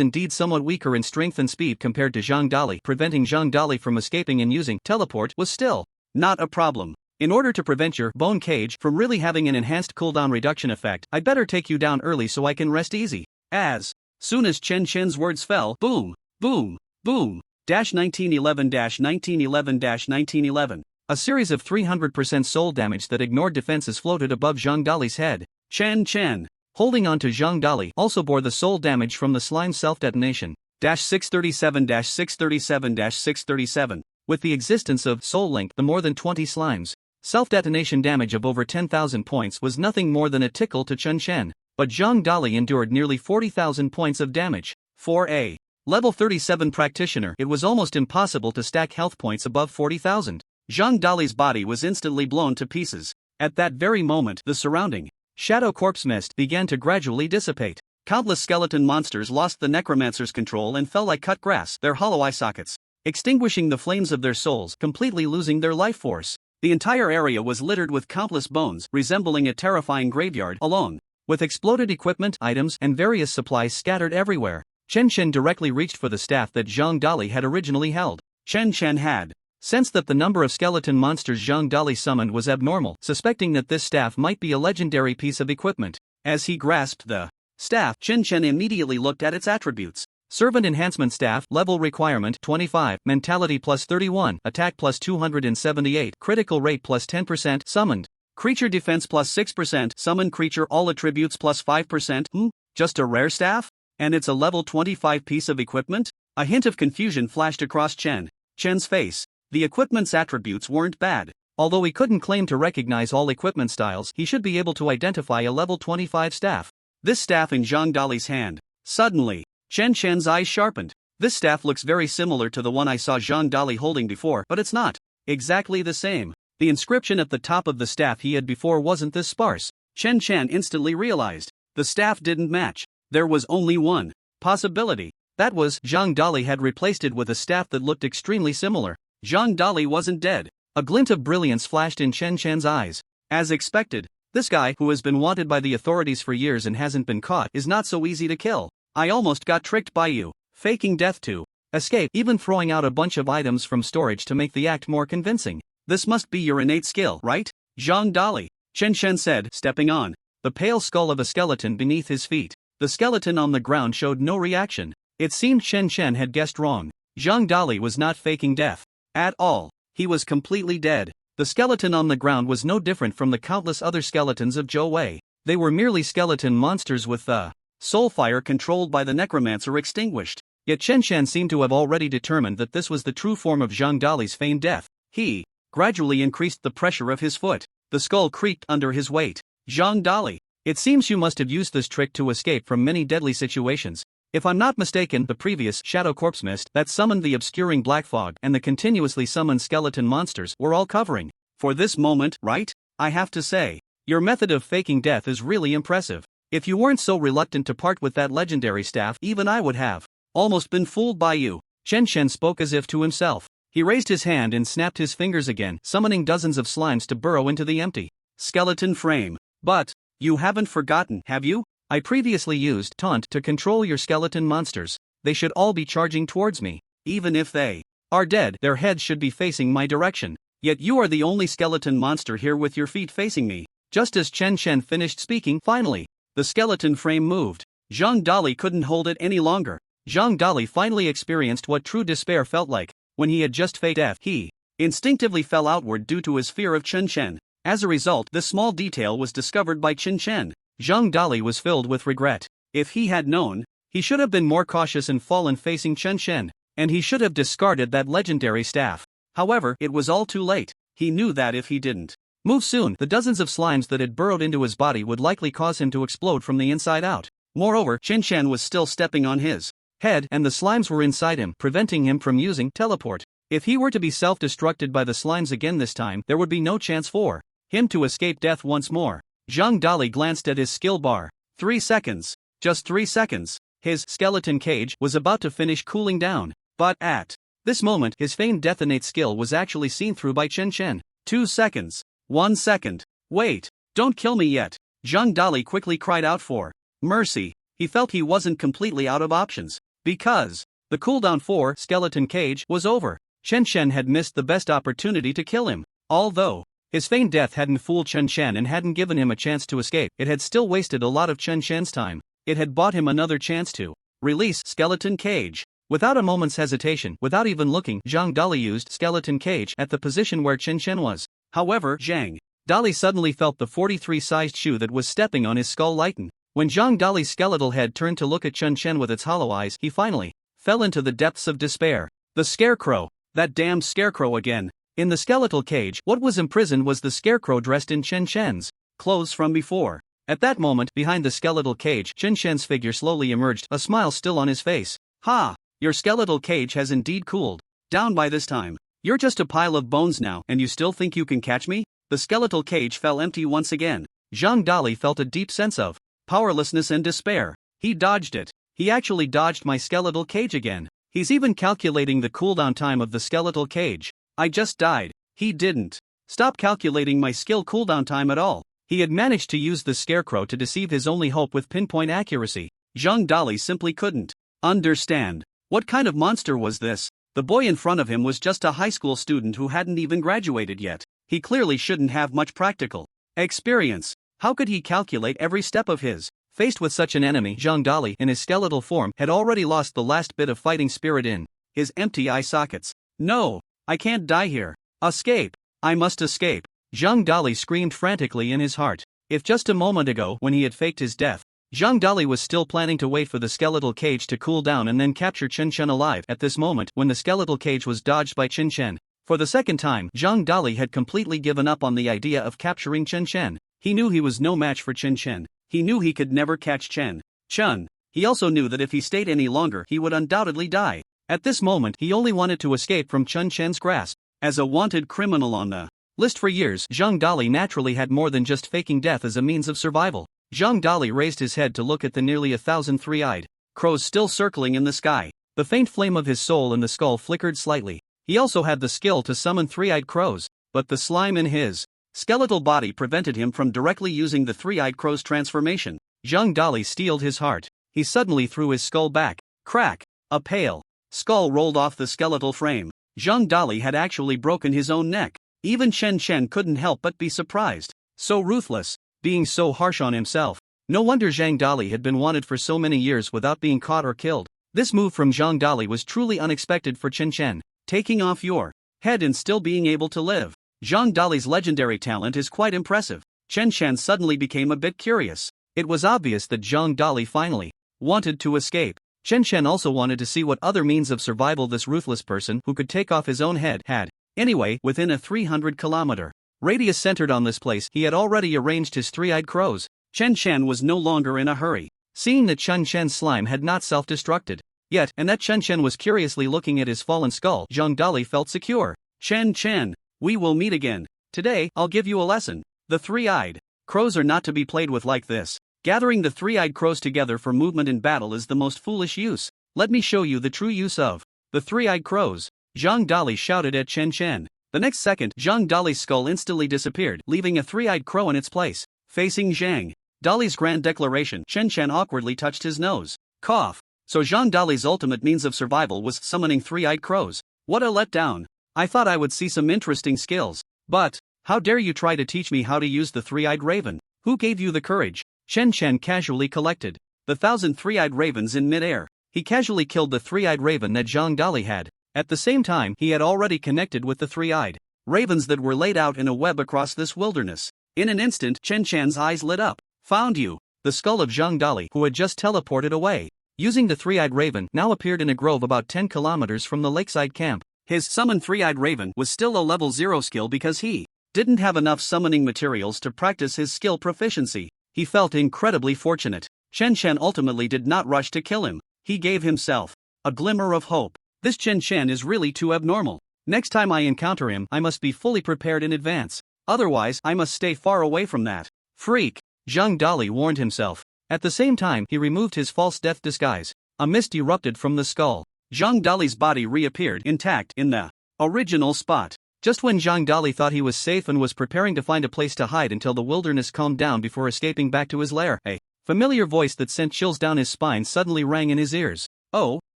indeed somewhat weaker in strength and speed compared to Zhang Dali, preventing Zhang Dali from escaping and using teleport was still not a problem. In order to prevent your bone cage from really having an enhanced cooldown reduction effect, I'd better take you down early so I can rest easy. As soon as Chen Shan's words fell, boom, boom, boom, 1911-1911-1911. A series of 300% soul damage that ignored defenses floated above Zhang Dali's head. Chen Shan, holding on to Zhang Dali, also bore the soul damage from the slime self-detonation. 637-637-637. With the existence of Soul Link, the more than 20 slimes, self-detonation damage of over 10,000 points was nothing more than a tickle to Chen Shan. But Zhang Dali endured nearly 40,000 points of damage. For a level 37 practitioner, it was almost impossible to stack health points above 40,000. Zhang Dali's body was instantly blown to pieces. At that very moment, the surrounding shadow corpse mist began to gradually dissipate. Countless skeleton monsters lost the necromancer's control and fell like cut grass, their hollow eye sockets extinguishing the flames of their souls, completely losing their life force. The entire area was littered with countless bones, resembling a terrifying graveyard, along with exploded equipment, items, and various supplies scattered everywhere. Chen Shan directly reached for the staff that Zhang Dali had originally held. Chen Shan had sensed that the number of skeleton monsters Zhang Dali summoned was abnormal, suspecting that this staff might be a legendary piece of equipment. As he grasped the staff, Chen Shan immediately looked at its attributes. Servant Enhancement Staff, Level Requirement 25, Mentality plus 31, Attack plus 278, Critical Rate plus 10%, Summoned Creature Defense plus 6%, Summoned Creature All Attributes plus 5%. Just a rare staff? And it's a level 25 piece of equipment? A hint of confusion flashed across Chen's face. The equipment's attributes weren't bad. Although he couldn't claim to recognize all equipment styles, he should be able to identify a level 25 staff. This staff in Zhang Dali's hand. Suddenly, Chen's eyes sharpened. This staff looks very similar to the one I saw Zhang Dali holding before, but it's not exactly the same. The inscription at the top of the staff he had before wasn't this sparse. Chen instantly realized the staff didn't match. There was only one possibility. That was, Zhang Dali had replaced it with a staff that looked extremely similar. Zhang Dali wasn't dead. A glint of brilliance flashed in Chen's eyes. As expected, this guy, who has been wanted by the authorities for years and hasn't been caught, is not so easy to kill. I almost got tricked by you, faking death to escape, even throwing out a bunch of items from storage to make the act more convincing. This must be your innate skill, right? Zhang Dali, Chen said, stepping on the pale skull of a skeleton beneath his feet. The skeleton on the ground showed no reaction. It seemed Chen had guessed wrong. Zhang Dali was not faking death at all. He was completely dead. The skeleton on the ground was no different from the countless other skeletons of Zhou Wei. They were merely skeleton monsters with the soul fire controlled by the necromancer extinguished. Yet Chen seemed to have already determined that this was the true form of Zhang Dali's feigned death. He gradually increased the pressure of his foot. The skull creaked under his weight. Zhang Dali, it seems you must have used this trick to escape from many deadly situations. If I'm not mistaken, the previous shadow corpse mist that summoned the obscuring black fog and the continuously summoned skeleton monsters were all covering for this moment, right? I have to say, your method of faking death is really impressive. If you weren't so reluctant to part with that legendary staff, even I would have almost been fooled by you. Chen spoke as if to himself. He raised his hand and snapped his fingers again, summoning dozens of slimes to burrow into the empty skeleton frame. But you haven't forgotten, have you? I previously used taunt to control your skeleton monsters. They should all be charging towards me. Even if they are dead, their heads should be facing my direction. Yet you are the only skeleton monster here with your feet facing me. Just as Chen finished speaking, finally, the skeleton frame moved. Zhang Dali couldn't hold it any longer. Zhang Dali finally experienced what true despair felt like. When he had just faked death, he instinctively fell outward due to his fear of Chen. As a result, this small detail was discovered by Chen. Zhang Dali was filled with regret. If he had known, he should have been more cautious and fallen facing Chen, and he should have discarded that legendary staff. However, it was all too late. He knew that if he didn't move soon, the dozens of slimes that had burrowed into his body would likely cause him to explode from the inside out. Moreover, Chen was still stepping on his head, and the slimes were inside him, preventing him from using teleport. If he were to be self-destructed by the slimes again this time, there would be no chance for him to escape death once more. Zhang Dali glanced at his skill bar. 3 seconds. Just 3 seconds. His skeleton cage was about to finish cooling down. But at this moment, his feigned detonate skill was actually seen through by Chen. 2 seconds. 1 second. Wait, don't kill me yet. Zhang Dali quickly cried out for mercy. He felt he wasn't completely out of options, because the cooldown for skeleton cage was over. Chen had missed the best opportunity to kill him. Although his feigned death hadn't fooled Chen and hadn't given him a chance to escape, it had still wasted a lot of Chen's time. It had bought him another chance to release skeleton cage. Without a moment's hesitation, without even looking, Zhang Dali used skeleton cage at the position where Chen was. However, Zhang Dali suddenly felt the 43-sized shoe that was stepping on his skull lighten. When Zhang Dali's skeletal head turned to look at Chen with its hollow eyes, he finally fell into the depths of despair. The scarecrow. That damned scarecrow again. In the skeletal cage, what was imprisoned was the scarecrow dressed in Chen's clothes from before. At that moment, behind the skeletal cage, Chen's figure slowly emerged, a smile still on his face. Ha! Your skeletal cage has indeed cooled down by this time. You're just a pile of bones now, and you still think you can catch me? The skeletal cage fell empty once again. Zhang Dali felt a deep sense of powerlessness and despair. He dodged it. He actually dodged my skeletal cage again. He's even calculating the cooldown time of the skeletal cage. I just died. He didn't stop calculating my skill cooldown time at all. He had managed to use the scarecrow to deceive his only hope with pinpoint accuracy. Zhang Dali simply couldn't understand. What kind of monster was this? The boy in front of him was just a high school student who hadn't even graduated yet. He clearly shouldn't have much practical experience. How could he calculate every step of his? Faced with such an enemy, Zhang Dali, in his skeletal form, had already lost the last bit of fighting spirit in his empty eye sockets. No, I can't die here. Escape. I must escape. Zhang Dali screamed frantically in his heart. If just a moment ago, when he had faked his death, Zhang Dali was still planning to wait for the skeletal cage to cool down and then capture Chen Chen alive at this moment when the skeletal cage was dodged by Chen Chen. For the second time, Zhang Dali had completely given up on the idea of capturing Chen Chen. He knew he was no match for Chen Chen. He knew he could never catch Chen Chen. He also knew that if he stayed any longer he would undoubtedly die. At this moment he only wanted to escape from Chen Chen's grasp. As a wanted criminal on the list for years, Zhang Dali naturally had more than just faking death as a means of survival. Zhang Dali raised his head to look at the nearly 1,000 three-eyed crows still circling in the sky. The faint flame of his soul in the skull flickered slightly. He also had the skill to summon three-eyed crows, but the slime in his skeletal body prevented him from directly using the three-eyed crow's transformation. Zhang Dali steeled his heart. He suddenly threw his skull back. Crack! A pale skull rolled off the skeletal frame. Zhang Dali had actually broken his own neck. Even Chen Chen couldn't help but be surprised. So ruthless, being so harsh on himself. No wonder Zhang Dali had been wanted for so many years without being caught or killed. This move from Zhang Dali was truly unexpected for Chen Chen. Taking off your head and still being able to live. Zhang Dali's legendary talent is quite impressive. Chen Chen suddenly became a bit curious. It was obvious that Zhang Dali finally wanted to escape. Chen Chen also wanted to see what other means of survival this ruthless person who could take off his own head had. Anyway, within a 300-kilometer radius centered on this place, he had already arranged his three-eyed crows. Chen Chen was no longer in a hurry. Seeing that Chen Chen's slime had not self-destructed yet, and that Chen Chen was curiously looking at his fallen skull, Zhang Dali felt secure. Chen Chen, we will meet again. Today, I'll give you a lesson. The three-eyed crows are not to be played with like this. Gathering the three-eyed crows together for movement in battle is the most foolish use. Let me show you the true use of the three-eyed crows. Zhang Dali shouted at Chen Chen. The next second, Zhang Dali's skull instantly disappeared, leaving a three-eyed crow in its place. Facing Zhang Dali's grand declaration, Chen Chen awkwardly touched his nose. Cough. So Zhang Dali's ultimate means of survival was summoning three-eyed crows. What a letdown. I thought I would see some interesting skills. But, how dare you try to teach me how to use the three-eyed raven? Who gave you the courage? Chen Chen casually collected the 1,000 three-eyed ravens in mid-air. He casually killed the three-eyed raven that Zhang Dali had. At the same time, he had already connected with the three-eyed ravens that were laid out in a web across this wilderness. In an instant, Chen Chen's eyes lit up. Found you. The skull of Zhang Dali, who had just teleported away, using the three-eyed raven, now appeared in a grove about 10 kilometers from the lakeside camp. His summoned three-eyed raven was still a level 0 skill because he didn't have enough summoning materials to practice his skill proficiency. He felt incredibly fortunate. Chen Chen ultimately did not rush to kill him. He gave himself a glimmer of hope. This Chen Chen is really too abnormal. Next time I encounter him, I must be fully prepared in advance. Otherwise, I must stay far away from that freak. Zhang Dali warned himself. At the same time, he removed his false death disguise. A mist erupted from the skull. Zhang Dali's body reappeared intact in the original spot. Just when Zhang Dali thought he was safe and was preparing to find a place to hide until the wilderness calmed down before escaping back to his lair, a familiar voice that sent chills down his spine suddenly rang in his ears. Oh,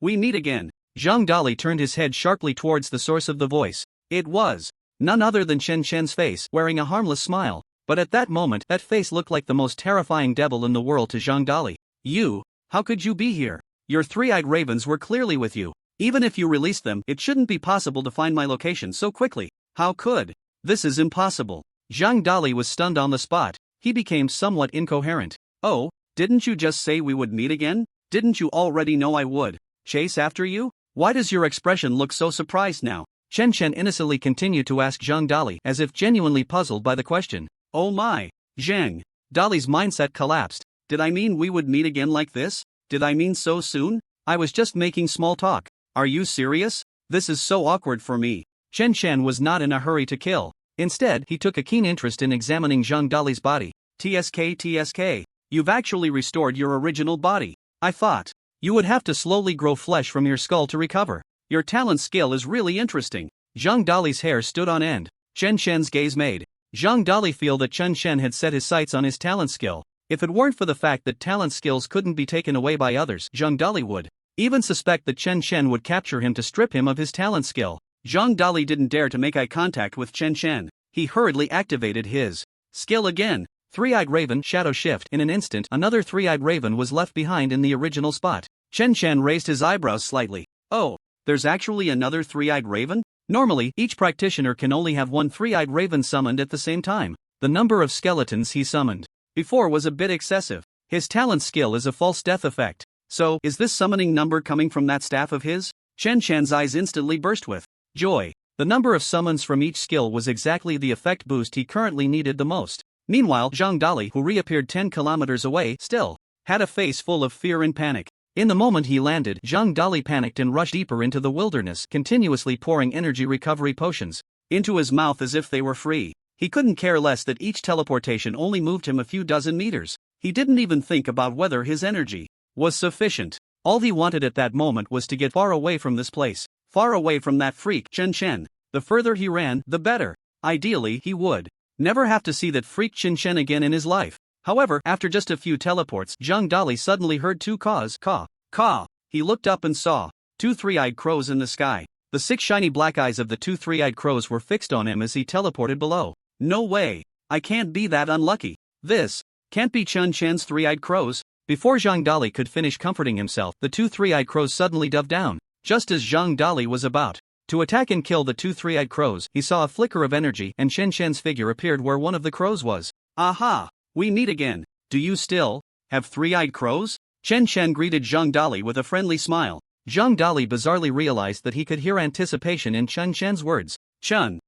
we meet again. Zhang Dali turned his head sharply towards the source of the voice. It was none other than Chen Chen's face, wearing a harmless smile. But at that moment, that face looked like the most terrifying devil in the world to Zhang Dali. You? How could you be here? Your three-eyed ravens were clearly with you. Even if you released them, it shouldn't be possible to find my location so quickly. How could? This is impossible. Zhang Dali was stunned on the spot. He became somewhat incoherent. Oh, didn't you just say we would meet again? Didn't you already know I would chase after you? Why does your expression look so surprised now? Chen Chen innocently continued to ask Zhang Dali, as if genuinely puzzled by the question. Oh my. Zhang Dali's mindset collapsed. Did I mean we would meet again like this? Did I mean so soon? I was just making small talk. Are you serious? This is so awkward for me. Chen Chen was not in a hurry to kill. Instead, he took a keen interest in examining Zhang Dali's body. TSK, you've actually restored your original body. I thought you would have to slowly grow flesh from your skull to recover. Your talent skill is really interesting. Zhang Dali's hair stood on end. Chen Chen's gaze made Zhang Dali feel that Chen Chen had set his sights on his talent skill. If it weren't for the fact that talent skills couldn't be taken away by others, Zhang Dali would even suspect that Chen Chen would capture him to strip him of his talent skill. Zhang Dali didn't dare to make eye contact with Chen Chen. He hurriedly activated his skill again. Three-eyed raven shadow shift. In an instant, another three-eyed raven was left behind in the original spot. Chen Chen raised his eyebrows slightly. Oh, there's actually another three-eyed raven? Normally, each practitioner can only have one three-eyed raven summoned at the same time. The number of skeletons he summoned before was a bit excessive. His talent skill is a false death effect. So, is this summoning number coming from that staff of his? Chen Chen's eyes instantly burst with joy. The number of summons from each skill was exactly the effect boost he currently needed the most. Meanwhile, Zhang Dali, who reappeared 10 kilometers away, still had a face full of fear and panic. In the moment he landed, Zhang Dali panicked and rushed deeper into the wilderness, continuously pouring energy recovery potions into his mouth as if they were free. He couldn't care less that each teleportation only moved him a few dozen meters. He didn't even think about whether his energy was sufficient. All he wanted at that moment was to get far away from this place, far away from that freak, Chen Chen. The further he ran, the better. Ideally, he would never have to see that freak Chen Chen again in his life. However, after just a few teleports, Zhang Dali suddenly heard two caws, caw, caw. He looked up and saw two three-eyed crows in the sky. The 6 shiny black eyes of the two three-eyed crows were fixed on him as he teleported below. No way. I can't be that unlucky. This can't be Chen Chen's three-eyed crows. Before Zhang Dali could finish comforting himself, the two three-eyed crows suddenly dove down. Just as Zhang Dali was about to attack and kill the two three-eyed crows, he saw a flicker of energy and Chen Chen's figure appeared where one of the crows was. Aha! We meet again. Do you still have three-eyed crows? Chen Chen greeted Zhang Dali with a friendly smile. Zhang Dali bizarrely realized that he could hear anticipation in Chen Chen's words. Chen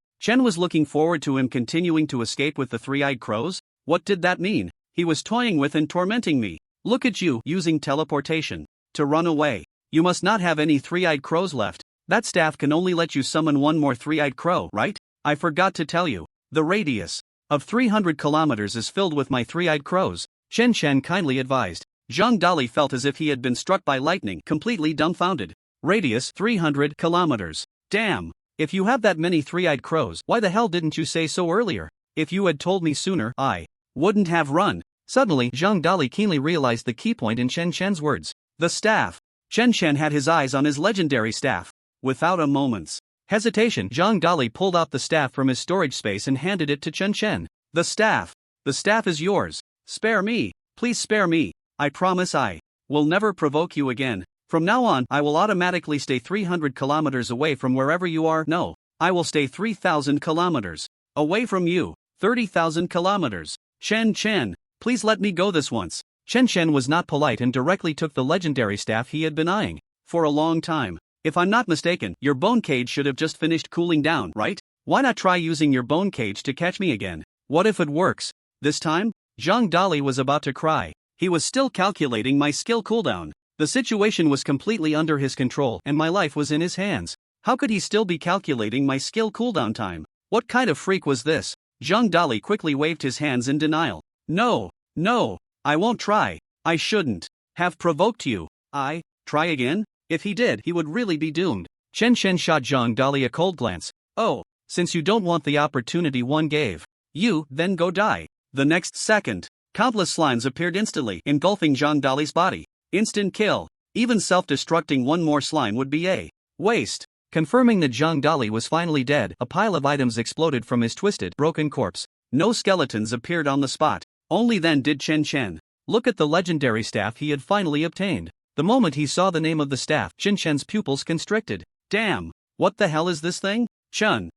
was looking forward to him continuing to escape with the three-eyed crows? What did that mean? He was toying with and tormenting me. Look at you, using teleportation to run away. You must not have any three-eyed crows left. That staff can only let you summon one more three-eyed crow, right? I forgot to tell you. The radius of 300 kilometers is filled with my three-eyed crows, Chen Chen kindly advised. Zhang Dali felt as if he had been struck by lightning, completely dumbfounded. Radius 300 kilometers. Damn! If you have that many three-eyed crows, why the hell didn't you say so earlier? If you had told me sooner, I wouldn't have run. Suddenly, Zhang Dali keenly realized the key point in Chen Chen's words. The staff. Chen Chen had his eyes on his legendary staff. Without a moment's hesitation, Zhang Dali pulled out the staff from his storage space and handed it to Chen Chen. The staff is yours. Spare me, please spare me. I promise I will never provoke you again. From now on, I will automatically stay 300 kilometers away from wherever you are. No, I will stay 3,000 kilometers away from you. 30,000 kilometers. Chen Chen, please let me go this once. Chen Chen was not polite and directly took the legendary staff he had been eyeing for a long time. If I'm not mistaken, your bone cage should have just finished cooling down, right? Why not try using your bone cage to catch me again? What if it works? This time? Zhang Dali was about to cry. He was still calculating my skill cooldown. The situation was completely under his control and my life was in his hands. How could he still be calculating my skill cooldown time? What kind of freak was this? Zhang Dali quickly waved his hands in denial. No, I won't try. I shouldn't have provoked you. Try again? If he did, he would really be doomed. Chen Chen shot Zhang Dali a cold glance. Oh, since you don't want the opportunity one gave you, then go die. The next second, countless slimes appeared instantly, engulfing Zhang Dali's body. Instant kill. Even self-destructing one more slime would be a waste. Confirming that Zhang Dali was finally dead, a pile of items exploded from his twisted, broken corpse. No skeletons appeared on the spot. Only then did Chen Chen look at the legendary staff he had finally obtained. The moment he saw the name of the staff, Chen Chen's pupils constricted. Damn! What the hell is this thing? Chen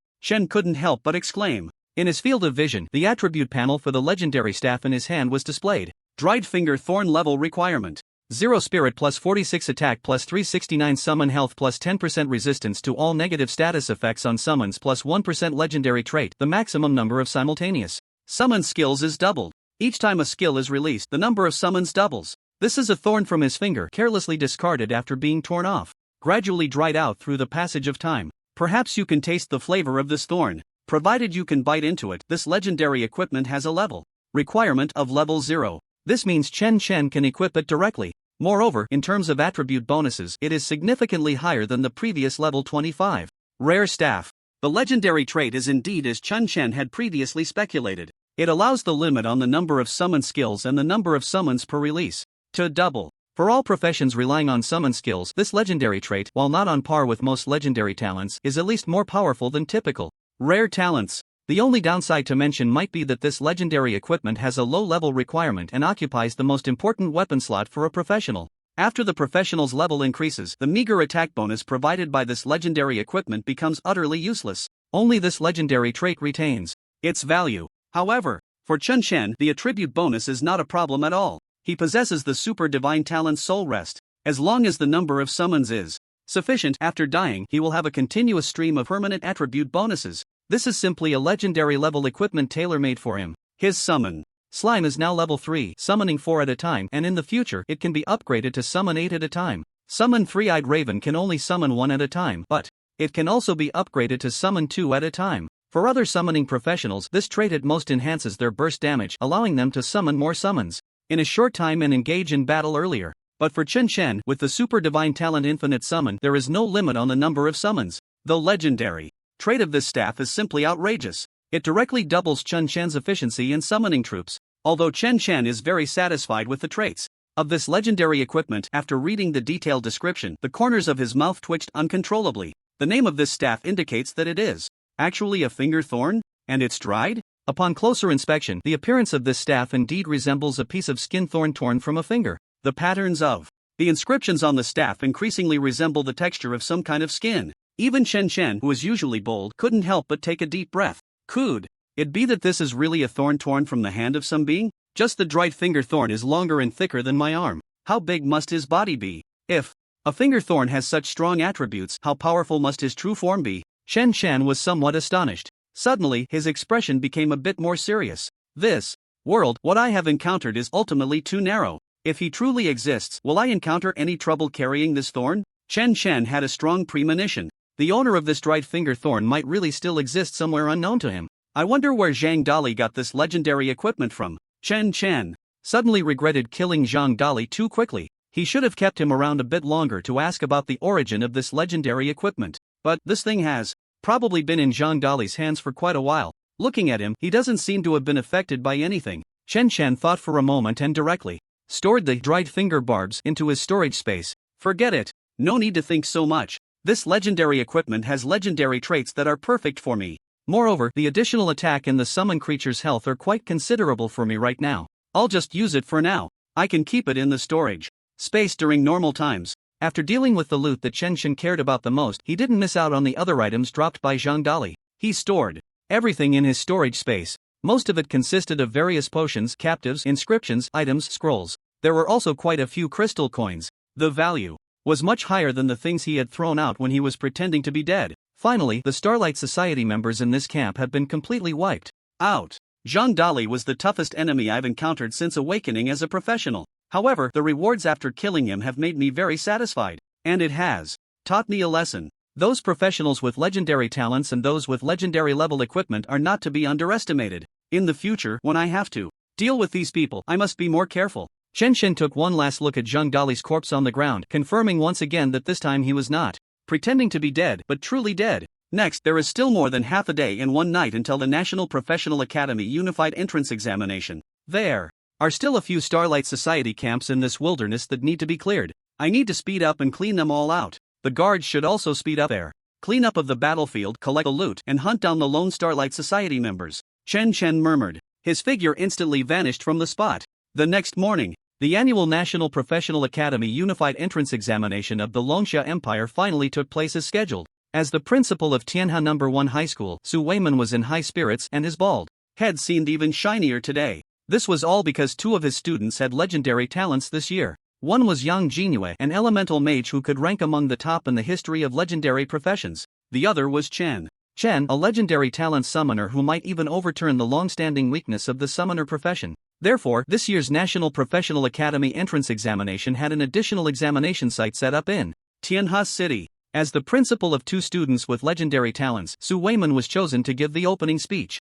couldn't help but exclaim. In his field of vision, the attribute panel for the legendary staff in his hand was displayed. Dried Finger Thorn level requirement. 0 spirit plus 46 attack plus 369 summon health plus 10% resistance to all negative status effects on summons plus 1% legendary trait. The maximum number of simultaneous summon skills is doubled. Each time a skill is released, the number of summons doubles. This is a thorn from his finger, carelessly discarded after being torn off, gradually dried out through the passage of time. Perhaps you can taste the flavor of this thorn. Provided you can bite into it, this legendary equipment has a level requirement of level 0. This means Chen Chen can equip it directly. Moreover, in terms of attribute bonuses, it is significantly higher than the previous level 25. Rare Staff. The legendary trait is indeed as Chen Chen had previously speculated. It allows the limit on the number of summon skills and the number of summons per release to double. For all professions relying on summon skills, this legendary trait, while not on par with most legendary talents, is at least more powerful than typical rare talents. The only downside to mention might be that this legendary equipment has a low-level requirement and occupies the most important weapon slot for a professional. After the professional's level increases, the meager attack bonus provided by this legendary equipment becomes utterly useless. Only this legendary trait retains its value. However, for Chen Chen, the attribute bonus is not a problem at all. he possesses the super divine talent Soul Rest. As long as the number of summons is sufficient, after dying he will have a continuous stream of permanent attribute bonuses. This is simply a legendary level equipment tailor-made for him. His summon slime is now level 3, summoning 4 at a time, and in the future it can be upgraded to summon 8 at a time. Summon Three-Eyed Raven can only summon 1 at a time, but it can also be upgraded to summon 2 at a time. For other summoning professionals, this trait at most enhances their burst damage, allowing them to summon more summons in a short time and engage in battle earlier. But for Chen Chen, with the super divine talent Infinite Summon, there is no limit on the number of summons. The legendary trait of this staff is simply outrageous. It directly doubles Chen Chen's efficiency in summoning troops. Although Chen Chen is very satisfied with the traits of this legendary equipment, after reading the detailed description, the corners of his mouth twitched uncontrollably. The name of this staff indicates that it is actually a finger thorn, and it's dried? Upon closer inspection, the appearance of this staff indeed resembles a piece of skin thorn torn from a finger. The patterns of the inscriptions on the staff increasingly resemble the texture of some kind of skin. Even Chen Chen, who is usually bold, couldn't help but take a deep breath. Could it be that this is really a thorn torn from the hand of some being? Just the dried finger thorn is longer and thicker than my arm. How big must his body be? If a finger thorn has such strong attributes, how powerful must his true form be? Chen Chen was somewhat astonished. Suddenly, his expression became a bit more serious. This world, what I have encountered is ultimately too narrow. If he truly exists, will I encounter any trouble carrying this thorn? Chen Chen had a strong premonition. The owner of this dried finger thorn might really still exist somewhere unknown to him. I wonder where Zhang Dali got this legendary equipment from. Chen Chen suddenly regretted killing Zhang Dali too quickly. He should have kept him around a bit longer to ask about the origin of this legendary equipment. But this thing has probably been in Zhang Dali's hands for quite a while. Looking at him, he doesn't seem to have been affected by anything. Chen Chen thought for a moment and directly stored the dried finger barbs into his storage space. Forget it. No need to think so much. This legendary equipment has legendary traits that are perfect for me. Moreover, the additional attack and the summon creature's health are quite considerable for me right now. I'll just use it for now. I can keep it in the storage space during normal times. After dealing with the loot that Chen Chen cared about the most, he didn't miss out on the other items dropped by Zhang Dali. He stored everything in his storage space. Most of it consisted of various potions, captives, inscriptions, items, scrolls. There were also quite a few crystal coins. The value was much higher than the things he had thrown out when he was pretending to be dead. Finally, the Starlight Society members in this camp had been completely wiped out. Zhang Dali was the toughest enemy I've encountered since awakening as a professional. However, the rewards after killing him have made me very satisfied. And it has taught me a lesson. Those professionals with legendary talents and those with legendary level equipment are not to be underestimated. In the future, when I have to deal with these people, I must be more careful. Chen Chen took one last look at Zhang Dali's corpse on the ground, confirming once again that this time he was not pretending to be dead, but truly dead. Next, there is still more than half a day and one night until the National Professional Academy Unified Entrance Examination. There are still a few Starlight Society camps in this wilderness that need to be cleared. I need to speed up and clean them all out. The guards should also speed up their cleanup of the battlefield, collect the loot, and hunt down the lone Starlight Society members. Chen Chen murmured. His figure instantly vanished from the spot. The next morning, the annual National Professional Academy Unified Entrance Examination of the Longsha Empire finally took place as scheduled. As the principal of Tianhe No. 1 High School, Su Weiman was in high spirits and his bald head seemed even shinier today. This was all because 2 of his students had legendary talents this year. One was Yang Jinue, an elemental mage who could rank among the top in the history of legendary professions. The other was Chen Chen, a legendary talent summoner who might even overturn the long-standing weakness of the summoner profession. Therefore, this year's National Professional Academy entrance examination had an additional examination site set up in Tianhe City. As the principal of 2 students with legendary talents, Su Weiman was chosen to give the opening speech.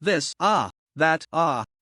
This, that,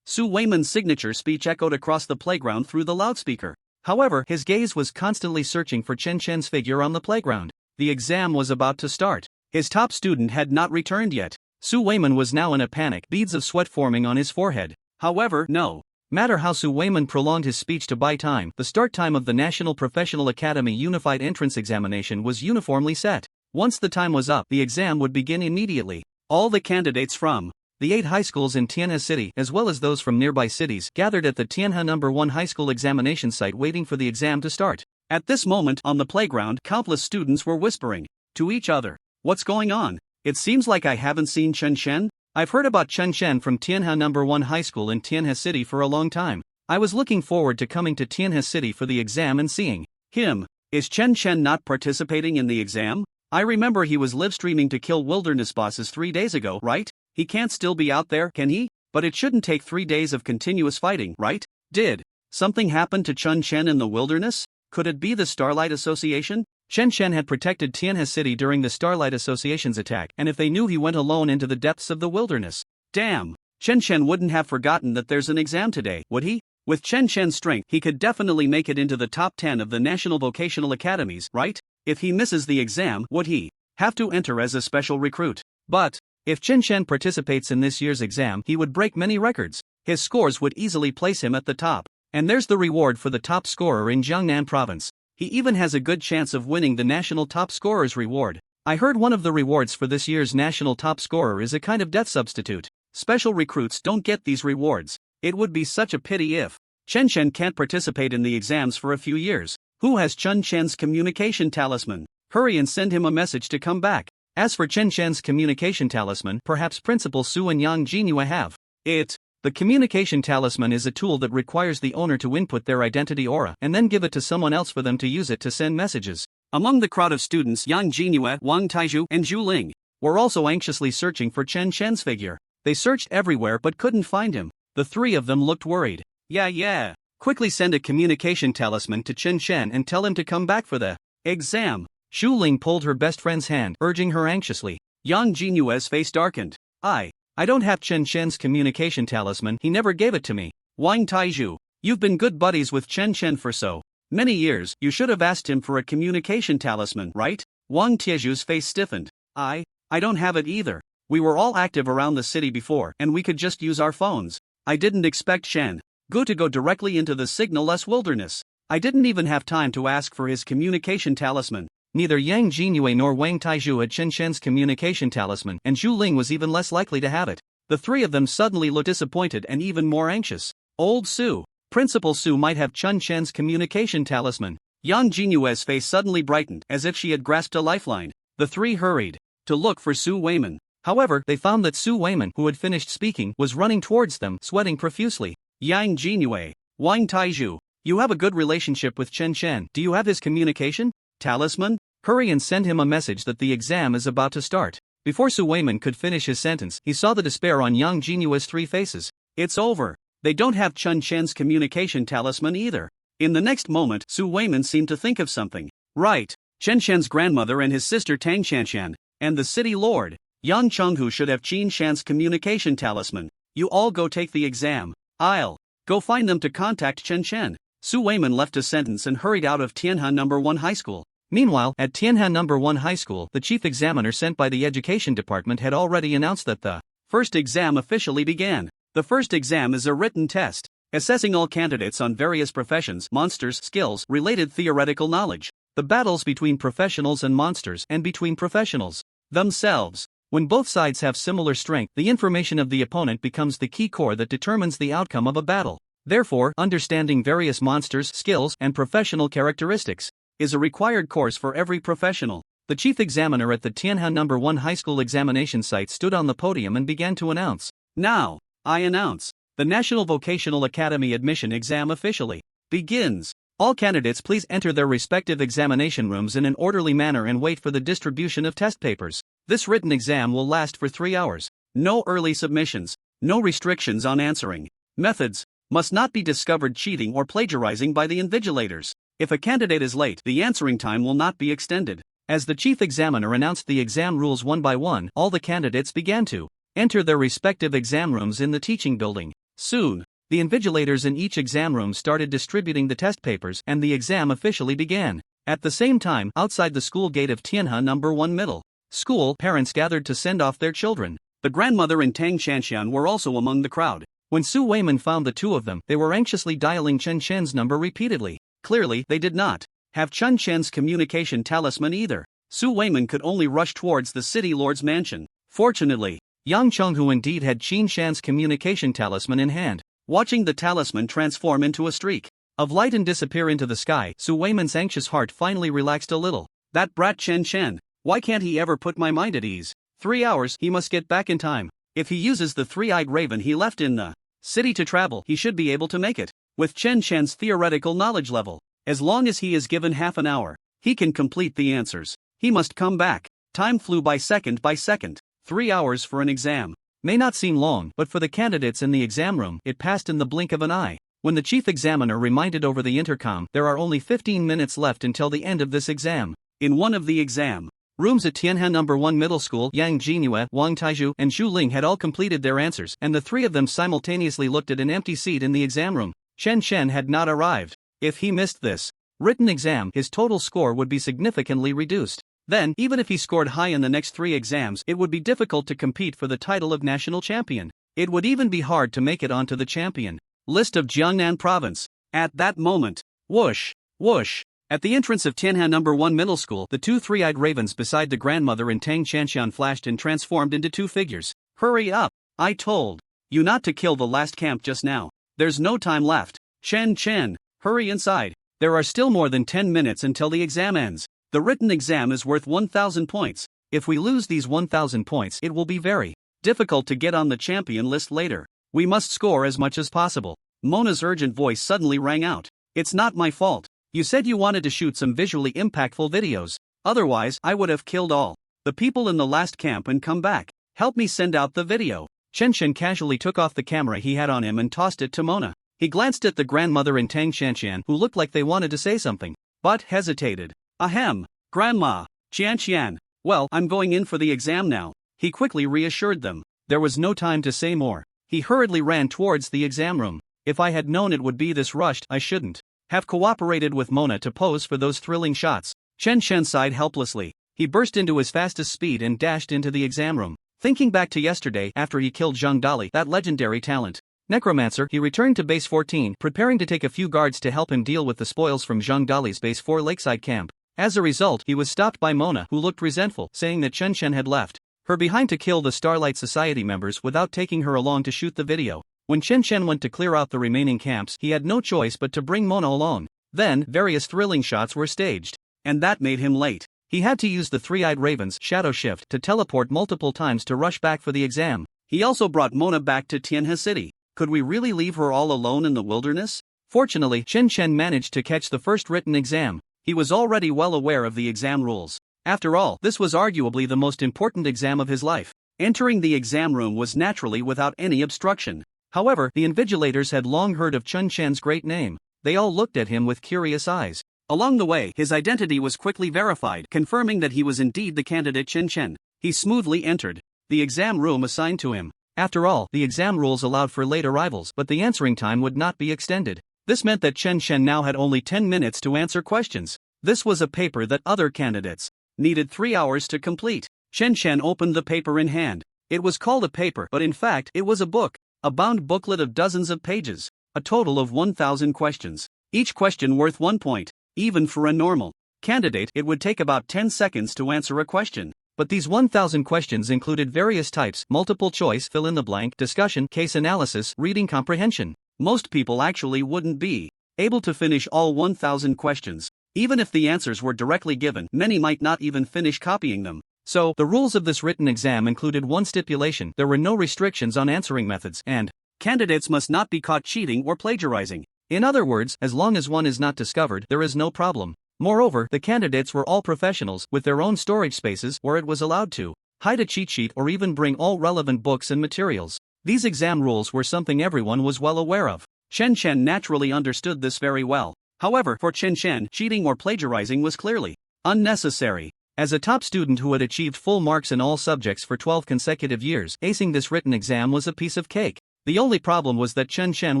Su Weiman's signature speech echoed across the playground through the loudspeaker. However, his gaze was constantly searching for Chen Chen's figure on the playground. The exam was about to start. His top student had not returned yet. Su Weiman was now in a panic, beads of sweat forming on his forehead. However, no matter how Su Weiman prolonged his speech to buy time, the start time of the National Professional Academy Unified Entrance Examination was uniformly set. Once the time was up, the exam would begin immediately. All the candidates from the 8 high schools in Tianhe City, as well as those from nearby cities, gathered at the Tianhe No. 1 high school examination site waiting for the exam to start. At this moment, on the playground, countless students were whispering to each other, "What's going on? It seems like I haven't seen Chen Chen. I've heard about Chen Chen from Tianhe No. 1 high school in Tianhe City for a long time. I was looking forward to coming to Tianhe City for the exam and seeing him. Is Chen Chen not participating in the exam? I remember he was live streaming to kill wilderness bosses 3 days ago, right? He can't still be out there, can he? But it shouldn't take 3 days of continuous fighting, right? Did something happen to Chen Chen in the wilderness? Could it be the Starlight Association? Chen Chen had protected Tianhe City during the Starlight Association's attack, and if they knew he went alone into the depths of the wilderness, damn, Chen Chen wouldn't have forgotten that there's an exam today, would he? With Chen Chen's strength, he could definitely make it into the top 10 of the National Vocational Academies, right? If he misses the exam, would he have to enter as a special recruit? But if Chen Chen participates in this year's exam, he would break many records. His scores would easily place him at the top. And there's the reward for the top scorer in Jiangnan province. He even has a good chance of winning the national top scorer's reward. I heard one of the rewards for this year's national top scorer is a kind of death substitute. Special recruits don't get these rewards. It would be such a pity if Chen Chen can't participate in the exams for a few years. Who has Chen Chen's communication talisman? Hurry and send him a message to come back. As for Chen Chen's communication talisman, perhaps Principal Su and Yang Jinhua have it. The communication talisman is a tool that requires the owner to input their identity aura and then give it to someone else for them to use it to send messages. Among the crowd of students, Yang Jinhua, Wang Taizhu, and Zhu Ling were also anxiously searching for Chen Chen's figure. They searched everywhere but couldn't find him. The 3 of them looked worried. Yeah. Quickly send a communication talisman to Chen Chen and tell him to come back for the exam. Zhu Ling pulled her best friend's hand, urging her anxiously. Yang Jinua's face darkened. I don't have Chen Chen's communication talisman, he never gave it to me. Wang Taizhu, you've been good buddies with Chen Chen for so many years, you should have asked him for a communication talisman, right? Wang Tiezhu's face stiffened. I don't have it either. We were all active around the city before, and we could just use our phones. I didn't expect Shen Gu to go directly into the signal-less wilderness. I didn't even have time to ask for his communication talisman. Neither Yang Jinhua nor Wang Taizhu had Chen Chen's communication talisman, and Zhu Ling was even less likely to have it. The 3 of them suddenly looked disappointed and even more anxious. Old Su, Principal Su might have Chen Chen's communication talisman. Yang Jinua's face suddenly brightened as if she had grasped a lifeline. The 3 hurried to look for Su Weiman. However, they found that Su Weiman, who had finished speaking, was running towards them, sweating profusely. Yang Jinhua, Wang Taizhu, you have a good relationship with Chen Chen. Do you have his communication talisman? Hurry and send him a message that the exam is about to start. Before Su Weiman could finish his sentence, he saw the despair on Yang Jinua's 3 faces. It's over. They don't have Chen Chen's communication talisman either. In the next moment, Su Weiman seemed to think of something. Right. Chen Chen's grandmother and his sister Tang Qianshan, and the city lord, Yang Chenghu should have Qin Shan's communication talisman. You all go take the exam. I'll go find them to contact Chen Chen. Su Weiman left a sentence and hurried out of Tianhe No. 1 High School. Meanwhile, at Tianhe No. 1 High School, the chief examiner sent by the Education Department had already announced that the first exam officially began. The first exam is a written test, assessing all candidates on various professions, monsters, skills, related theoretical knowledge, the battles between professionals and monsters, and between professionals themselves. When both sides have similar strength, the information of the opponent becomes the key core that determines the outcome of a battle. Therefore, understanding various monsters, skills, and professional characteristics is a required course for every professional. The chief examiner at the Tianhe No. 1 High School examination site stood on the podium and began to announce. Now, I announce, the National Vocational Academy admission exam officially begins. All candidates please enter their respective examination rooms in an orderly manner and wait for the distribution of test papers. This written exam will last for 3 hours. No early submissions. No restrictions on answering. Methods must not be discovered cheating or plagiarizing by the invigilators. If a candidate is late, the answering time will not be extended. As the chief examiner announced the exam rules one by one, all the candidates began to enter their respective exam rooms in the teaching building. Soon, the invigilators in each exam room started distributing the test papers and the exam officially began. At the same time, outside the school gate of Tianhe No. 1 Middle School, parents gathered to send off their children. The grandmother and Tang Qianshan were also among the crowd. When Su Weiman found the 2 of them, they were anxiously dialing Chen Chen's number repeatedly. Clearly, they did not have Chen Chen's communication talisman either. Su Weiman could only rush towards the city lord's mansion. Fortunately, Yang Chenghu indeed had Qin Shan's communication talisman in hand. Watching the talisman transform into a streak of light and disappear into the sky, Su Weiman's anxious heart finally relaxed a little. That brat Chen Chen, why can't he ever put my mind at ease? 3 hours, he must get back in time. If he uses the 3-eyed raven he left in the city to travel, he should be able to make it. With Chen Chen's theoretical knowledge level, as long as he is given half an hour, he can complete the answers. He must come back. Time flew by second by second. 3 hours for an exam may not seem long, but for the candidates in the exam room, it passed in the blink of an eye. When the chief examiner reminded over the intercom, there are only 15 minutes left until the end of this exam. In one of the exam rooms at Tianhan No. 1 Middle School, Yang Jinhua, Wang Taizhu, and Zhu Ling had all completed their answers, and the three of them simultaneously looked at an empty seat in the exam room. Chen Chen had not arrived. If he missed this written exam, his total score would be significantly reduced. Then, even if he scored high in the next 3 exams, it would be difficult to compete for the title of national champion. It would even be hard to make it onto the champion list of Jiangnan province. At that moment, whoosh, whoosh. At the entrance of Tianhan No. 1 Middle School, the 2 three-eyed ravens beside the grandmother and Tang Chanxian flashed and transformed into 2 figures. Hurry up! I told you not to kill the last camp just now. There's no time left. Chen Chen, hurry inside. There are still more than 10 minutes until the exam ends. The written exam is worth 1,000 points. If we lose these 1,000 points, it will be very difficult to get on the champion list later. We must score as much as possible. Mona's urgent voice suddenly rang out. It's not my fault. You said you wanted to shoot some visually impactful videos. Otherwise, I would have killed all the people in the last camp and come back. Help me send out the video. Chen Chen casually took off the camera he had on him and tossed it to Mona. He glanced at the grandmother and Tang Chanxian, who looked like they wanted to say something, but hesitated. Ahem, Grandma, Chanxian. Well, I'm going in for the exam now. He quickly reassured them. There was no time to say more. He hurriedly ran towards the exam room. If I had known it would be this rushed, I shouldn't have cooperated with Mona to pose for those thrilling shots. Chen Chen sighed helplessly. He burst into his fastest speed and dashed into the exam room. Thinking back to yesterday after he killed Zhang Dali, that legendary talent necromancer, he returned to base 14, preparing to take a few guards to help him deal with the spoils from Zhang Dali's base 4 lakeside camp. As a result, he was stopped by Mona, who looked resentful, saying that Chen Chen had left her behind to kill the Starlight Society members without taking her along to shoot the video. When Chen Chen went to clear out the remaining camps, he had no choice but to bring Mona along. Then, various thrilling shots were staged. And that made him late. He had to use the three-eyed raven's shadow shift to teleport multiple times to rush back for the exam. He also brought Mona back to Tianhe City. Could we really leave her all alone in the wilderness? Fortunately, Chen Chen managed to catch the first written exam. He was already well aware of the exam rules. After all, this was arguably the most important exam of his life. Entering the exam room was naturally without any obstruction. However, the invigilators had long heard of Chen Chen's great name. They all looked at him with curious eyes. Along the way, his identity was quickly verified, confirming that he was indeed the candidate Chen Chen. He smoothly entered the exam room assigned to him. After all, the exam rules allowed for late arrivals, but the answering time would not be extended. This meant that Chen Chen now had only 10 minutes to answer questions. This was a paper that other candidates needed 3 hours to complete. Chen Chen opened the paper in hand. It was called a paper, but in fact, it was a book. A bound booklet of dozens of pages. A total of 1,000 questions. Each question worth 1 point. Even for a normal candidate, it would take about 10 seconds to answer a question. But these 1,000 questions included various types: multiple choice, fill in the blank, discussion, case analysis, reading comprehension. Most people actually wouldn't be able to finish all 1,000 questions. Even if the answers were directly given, many might not even finish copying them. So, the rules of this written exam included one stipulation: there were no restrictions on answering methods, and candidates must not be caught cheating or plagiarizing. In other words, as long as one is not discovered, there is no problem. Moreover, the candidates were all professionals, with their own storage spaces where it was allowed to hide a cheat sheet or even bring all relevant books and materials. These exam rules were something everyone was well aware of. Chen Chen naturally understood this very well. However, for Chen Chen, cheating or plagiarizing was clearly unnecessary. As a top student who had achieved full marks in all subjects for 12 consecutive years, acing this written exam was a piece of cake. The only problem was that Chen Chen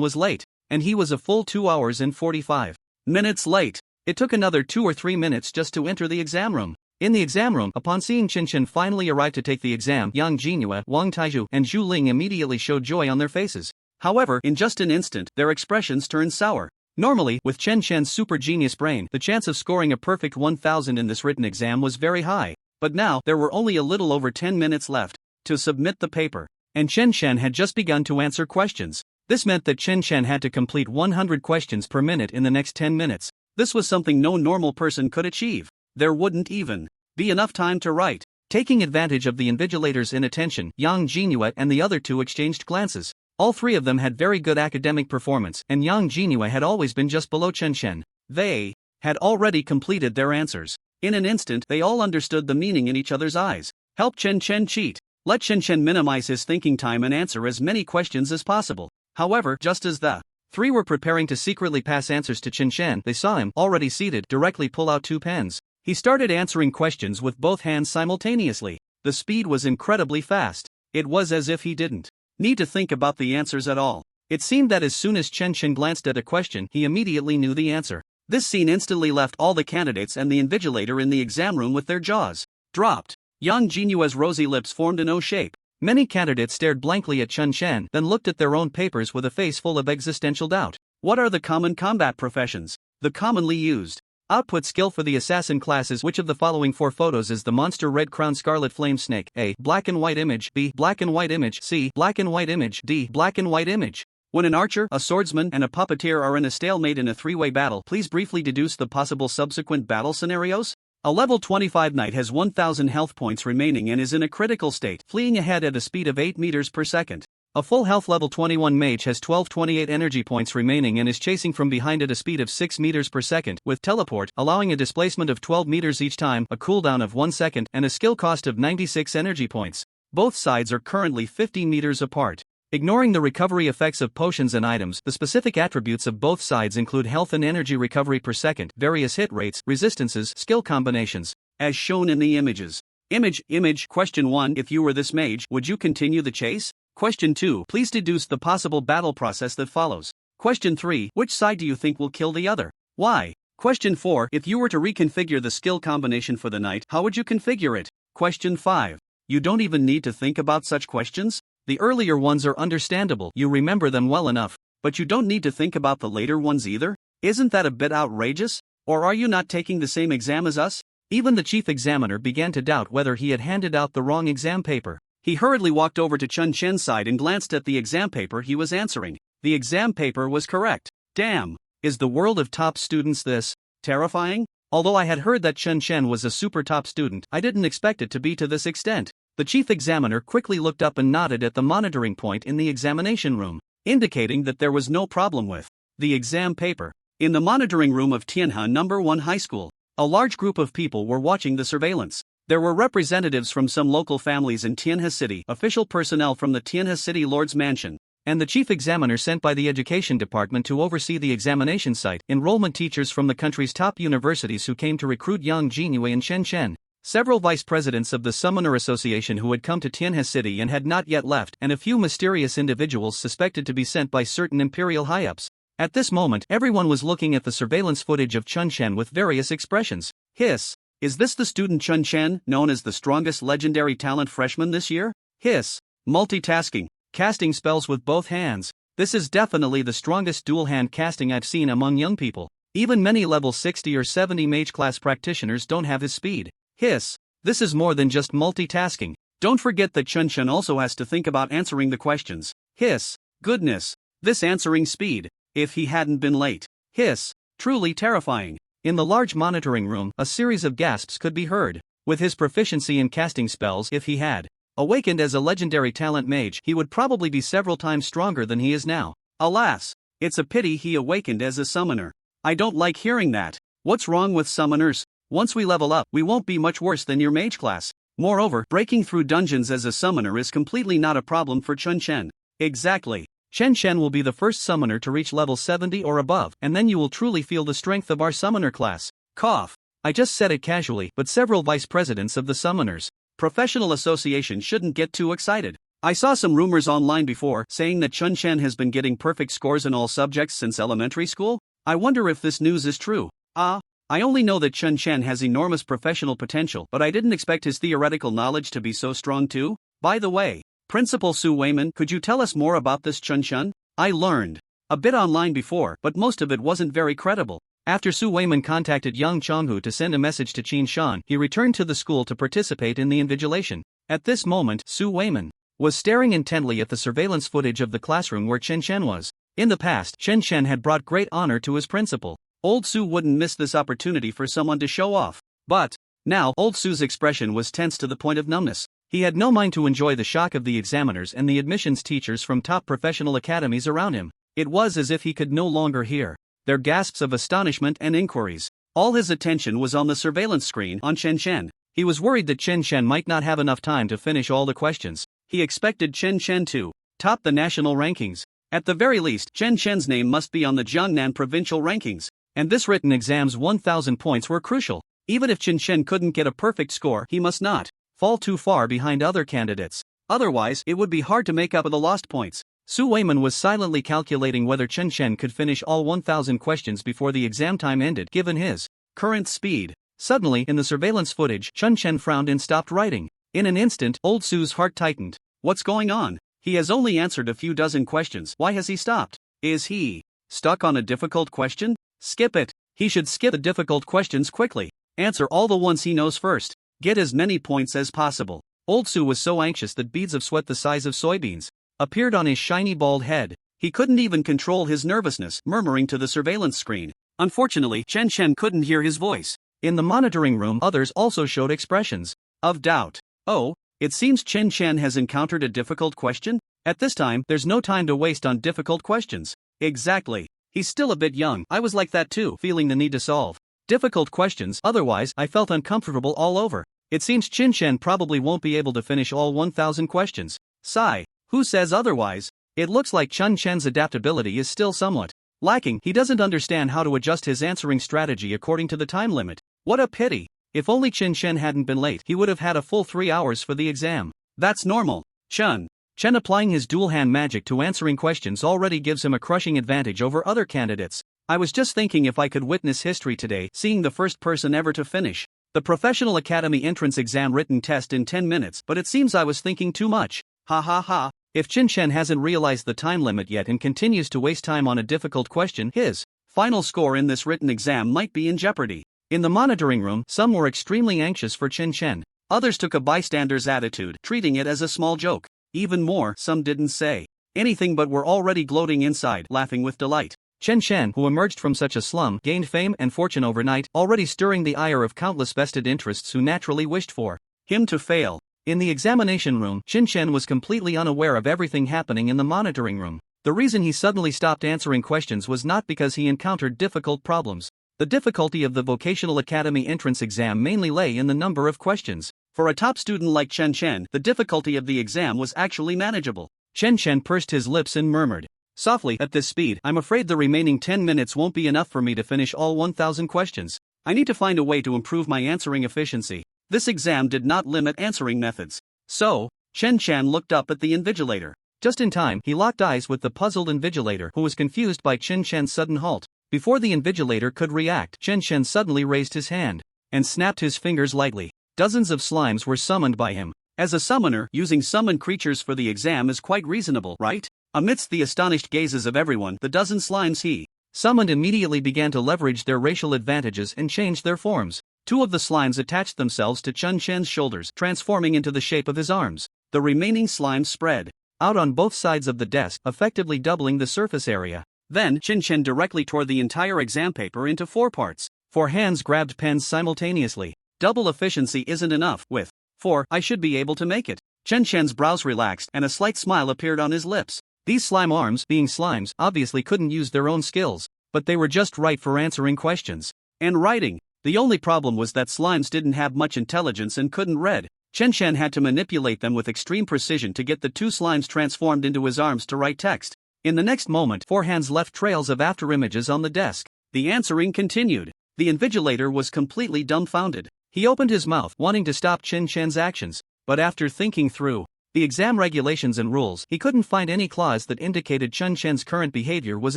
was late, and he was a full 2 hours and 45 minutes late. It took another 2 or 3 minutes just to enter the exam room. In the exam room, upon seeing Chen Chen finally arrive to take the exam, Yang Jinhua, Wang Taizhu, and Zhu Ling immediately showed joy on their faces. However, in just an instant, their expressions turned sour. Normally, with Chen Chen's super genius brain, the chance of scoring a perfect 1,000 in this written exam was very high. But now, there were only a little over 10 minutes left to submit the paper. And Chen Chen had just begun to answer questions. This meant that Chen Chen had to complete 100 questions per minute in the next 10 minutes. This was something no normal person could achieve. There wouldn't even be enough time to write. Taking advantage of the invigilator's inattention, Yang Jinhua and the other two exchanged glances. All three of them had very good academic performance, and Yang Jinhua had always been just below Chen Shen. They had already completed their answers. In an instant, they all understood the meaning in each other's eyes. Help Chen Chen cheat. Let Chen Chen minimize his thinking time and answer as many questions as possible. However, just as the three were preparing to secretly pass answers to Chen Shen, they saw him, already seated, directly pull out 2 pens. He started answering questions with both hands simultaneously. The speed was incredibly fast. It was as if he didn't need to think about the answers at all. It seemed that as soon as Chen Chen glanced at a question, he immediately knew the answer. This scene instantly left all the candidates and the invigilator in the exam room with their jaws dropped. Yang Jinua's rosy lips formed an O shape. Many candidates stared blankly at Chen Shen, then looked at their own papers with a face full of existential doubt. What are the common combat professions? The commonly used output skill for the assassin class is which of the following 4 photos is the monster red crown scarlet flame snake? A. Black and white image. B. Black and white image. C. Black and white image. D. Black and white image. When an archer, a swordsman, and a puppeteer are in a stalemate in a 3-way battle, please briefly deduce the possible subsequent battle scenarios. A level 25 knight has 1000 health points remaining and is in a critical state, fleeing ahead at a speed of 8 meters per second. A full health level 21 mage has 1228 energy points remaining and is chasing from behind at a speed of 6 meters per second, with teleport, allowing a displacement of 12 meters each time, a cooldown of 1 second, and a skill cost of 96 energy points. Both sides are currently 15 meters apart. Ignoring the recovery effects of potions and items, the specific attributes of both sides include health and energy recovery per second, various hit rates, resistances, skill combinations, as shown in the images. Image. Question 1. If you were this mage, would you continue the chase? Question 2. Please deduce the possible battle process that follows. Question 3. Which side do you think will kill the other? Why? Question 4. If you were to reconfigure the skill combination for the knight, how would you configure it? Question 5. You don't even need to think about such questions? The earlier ones are understandable, you remember them well enough, but you don't need to think about the later ones either? Isn't that a bit outrageous? Or are you not taking the same exam as us? Even the chief examiner began to doubt whether he had handed out the wrong exam paper. He hurriedly walked over to Chen Chen's side and glanced at the exam paper he was answering. The exam paper was correct. Damn, is the world of top students this terrifying? Although I had heard that Chen Chen was a super top student, I didn't expect it to be to this extent. The chief examiner quickly looked up and nodded at the monitoring point in the examination room, indicating that there was no problem with the exam paper. In the monitoring room of Tianhe No. 1 High School, a large group of people were watching the surveillance. There were representatives from some local families in Tianhe City, official personnel from the Tianhe City Lord's Mansion, and the chief examiner sent by the Education Department to oversee the examination site, enrollment teachers from the country's top universities who came to recruit Yang Jinhua and Chen Chen. Several vice presidents of the Summoner Association who had come to Tianhe City and had not yet left, and a few mysterious individuals suspected to be sent by certain imperial high-ups. At this moment, everyone was looking at the surveillance footage of Chen Chen with various expressions. Hiss. Is this the student Chen Chen, known as the strongest legendary talent freshman this year? Hiss. Multitasking. Casting spells with both hands. This is definitely the strongest dual-hand casting I've seen among young people. Even many level 60 or 70 mage class practitioners don't have his speed. Hiss. This is more than just multitasking. Don't forget that Chen Chen also has to think about answering the questions. Hiss. Goodness. This answering speed. If he hadn't been late. Hiss. Truly terrifying. In the large monitoring room, a series of gasps could be heard. With his proficiency in casting spells, if he had awakened as a legendary talent mage, he would probably be several times stronger than he is now. Alas. It's a pity he awakened as a summoner. I don't like hearing that. What's wrong with summoners? Once we level up, we won't be much worse than your mage class. Moreover, breaking through dungeons as a summoner is completely not a problem for Chen Chen. Exactly. Chen Chen will be the first summoner to reach level 70 or above, and then you will truly feel the strength of our summoner class. Cough. I just said it casually, but several vice presidents of the Summoners Professional Association shouldn't get too excited. I saw some rumors online before saying that Chen Chen has been getting perfect scores in all subjects since elementary school. I wonder if this news is true. I only know that Chen Chen has enormous professional potential, but I didn't expect his theoretical knowledge to be so strong too. By the way, Principal Su Weiman, could you tell us more about this Chen Chen? I learned a bit online before, but most of it wasn't very credible. After Su Weiman contacted Yang Chonghu to send a message to Qin Shan, he returned to the school to participate in the invigilation. At this moment, Su Weiman was staring intently at the surveillance footage of the classroom where Chen Chen was. In the past, Chen Chen had brought great honor to his principal. Old Su wouldn't miss this opportunity for someone to show off. But now, Old Su's expression was tense to the point of numbness. He had no mind to enjoy the shock of the examiners and the admissions teachers from top professional academies around him. It was as if he could no longer hear their gasps of astonishment and inquiries. All his attention was on the surveillance screen on Chen Chen. He was worried that Chen Chen might not have enough time to finish all the questions. He expected Chen Chen to top the national rankings. At the very least, Chen Chen's name must be on the Jiangnan provincial rankings. And this written exam's 1,000 points were crucial. Even if Chen Chen couldn't get a perfect score, he must not fall too far behind other candidates. Otherwise, it would be hard to make up the lost points. Su Weiman was silently calculating whether Chen Chen could finish all 1,000 questions before the exam time ended, given his current speed. Suddenly, in the surveillance footage, Chen Chen frowned and stopped writing. In an instant, old Su's heart tightened. What's going on? He has only answered a few dozen questions. Why has he stopped? Is he stuck on a difficult question? Skip it. He should skip the difficult questions quickly. Answer all the ones he knows first. Get as many points as possible. Old Su was so anxious that beads of sweat the size of soybeans appeared on his shiny bald head. He couldn't even control his nervousness, murmuring to the surveillance screen. Unfortunately, Chen Chen couldn't hear his voice. In the monitoring room, others also showed expressions of doubt. Oh, it seems Chen Chen has encountered a difficult question? At this time, there's no time to waste on difficult questions. Exactly. He's still a bit young. I was like that too, feeling the need to solve difficult questions, otherwise I felt uncomfortable all over. It seems Chen Chen probably won't be able to finish all 1,000 questions. Sigh. Who says otherwise? It looks like Chen Chen's adaptability is still somewhat lacking. He doesn't understand how to adjust his answering strategy according to the time limit. What a pity. If only Chen Chen hadn't been late, he would have had a full 3 hours for the exam. That's normal. Chen applying his dual hand magic to answering questions already gives him a crushing advantage over other candidates. I was just thinking if I could witness history today, seeing the first person ever to finish the Professional Academy entrance exam written test in 10 minutes, but it seems I was thinking too much. Ha ha ha. If Chen Chen hasn't realized the time limit yet and continues to waste time on a difficult question, his final score in this written exam might be in jeopardy. In the monitoring room, some were extremely anxious for Chen Chen. Others took a bystander's attitude, treating it as a small joke. Even more, some didn't say anything but were already gloating inside, laughing with delight. Chen Chen, who emerged from such a slum, gained fame and fortune overnight, already stirring the ire of countless vested interests who naturally wished for him to fail. In the examination room, Chen Chen was completely unaware of everything happening in the monitoring room. The reason he suddenly stopped answering questions was not because he encountered difficult problems. The difficulty of the Vocational Academy entrance exam mainly lay in the number of questions. For a top student like Chen Chen, the difficulty of the exam was actually manageable. Chen Chen pursed his lips and murmured softly, at this speed, I'm afraid the remaining 10 minutes won't be enough for me to finish all 1,000 questions. I need to find a way to improve my answering efficiency. This exam did not limit answering methods. So, Chen Chen looked up at the invigilator. Just in time, he locked eyes with the puzzled invigilator, who was confused by Chen Chen's sudden halt. Before the invigilator could react, Chen Chen suddenly raised his hand and snapped his fingers lightly. Dozens of slimes were summoned by him. As a summoner, using summoned creatures for the exam is quite reasonable, right? Amidst the astonished gazes of everyone, the dozen slimes he summoned immediately began to leverage their racial advantages and change their forms. 2 of the slimes attached themselves to Chen Chen's shoulders, transforming into the shape of his arms. The remaining slimes spread out on both sides of the desk, effectively doubling the surface area. Then, Chen Chen directly tore the entire exam paper into 4 parts. 4 hands grabbed pens simultaneously. Double efficiency isn't enough. With 4, I should be able to make it. Chen Chen's brows relaxed and a slight smile appeared on his lips. These slime arms, being slimes, obviously couldn't use their own skills, but they were just right for answering questions and writing. The only problem was that slimes didn't have much intelligence and couldn't read. Chen Chen had to manipulate them with extreme precision to get the 2 slimes transformed into his arms to write text. In the next moment, 4 hands left trails of afterimages on the desk. The answering continued. The invigilator was completely dumbfounded. He opened his mouth, wanting to stop Chen Chen's actions, but after thinking through the exam regulations and rules, he couldn't find any clause that indicated Chen Chen's current behavior was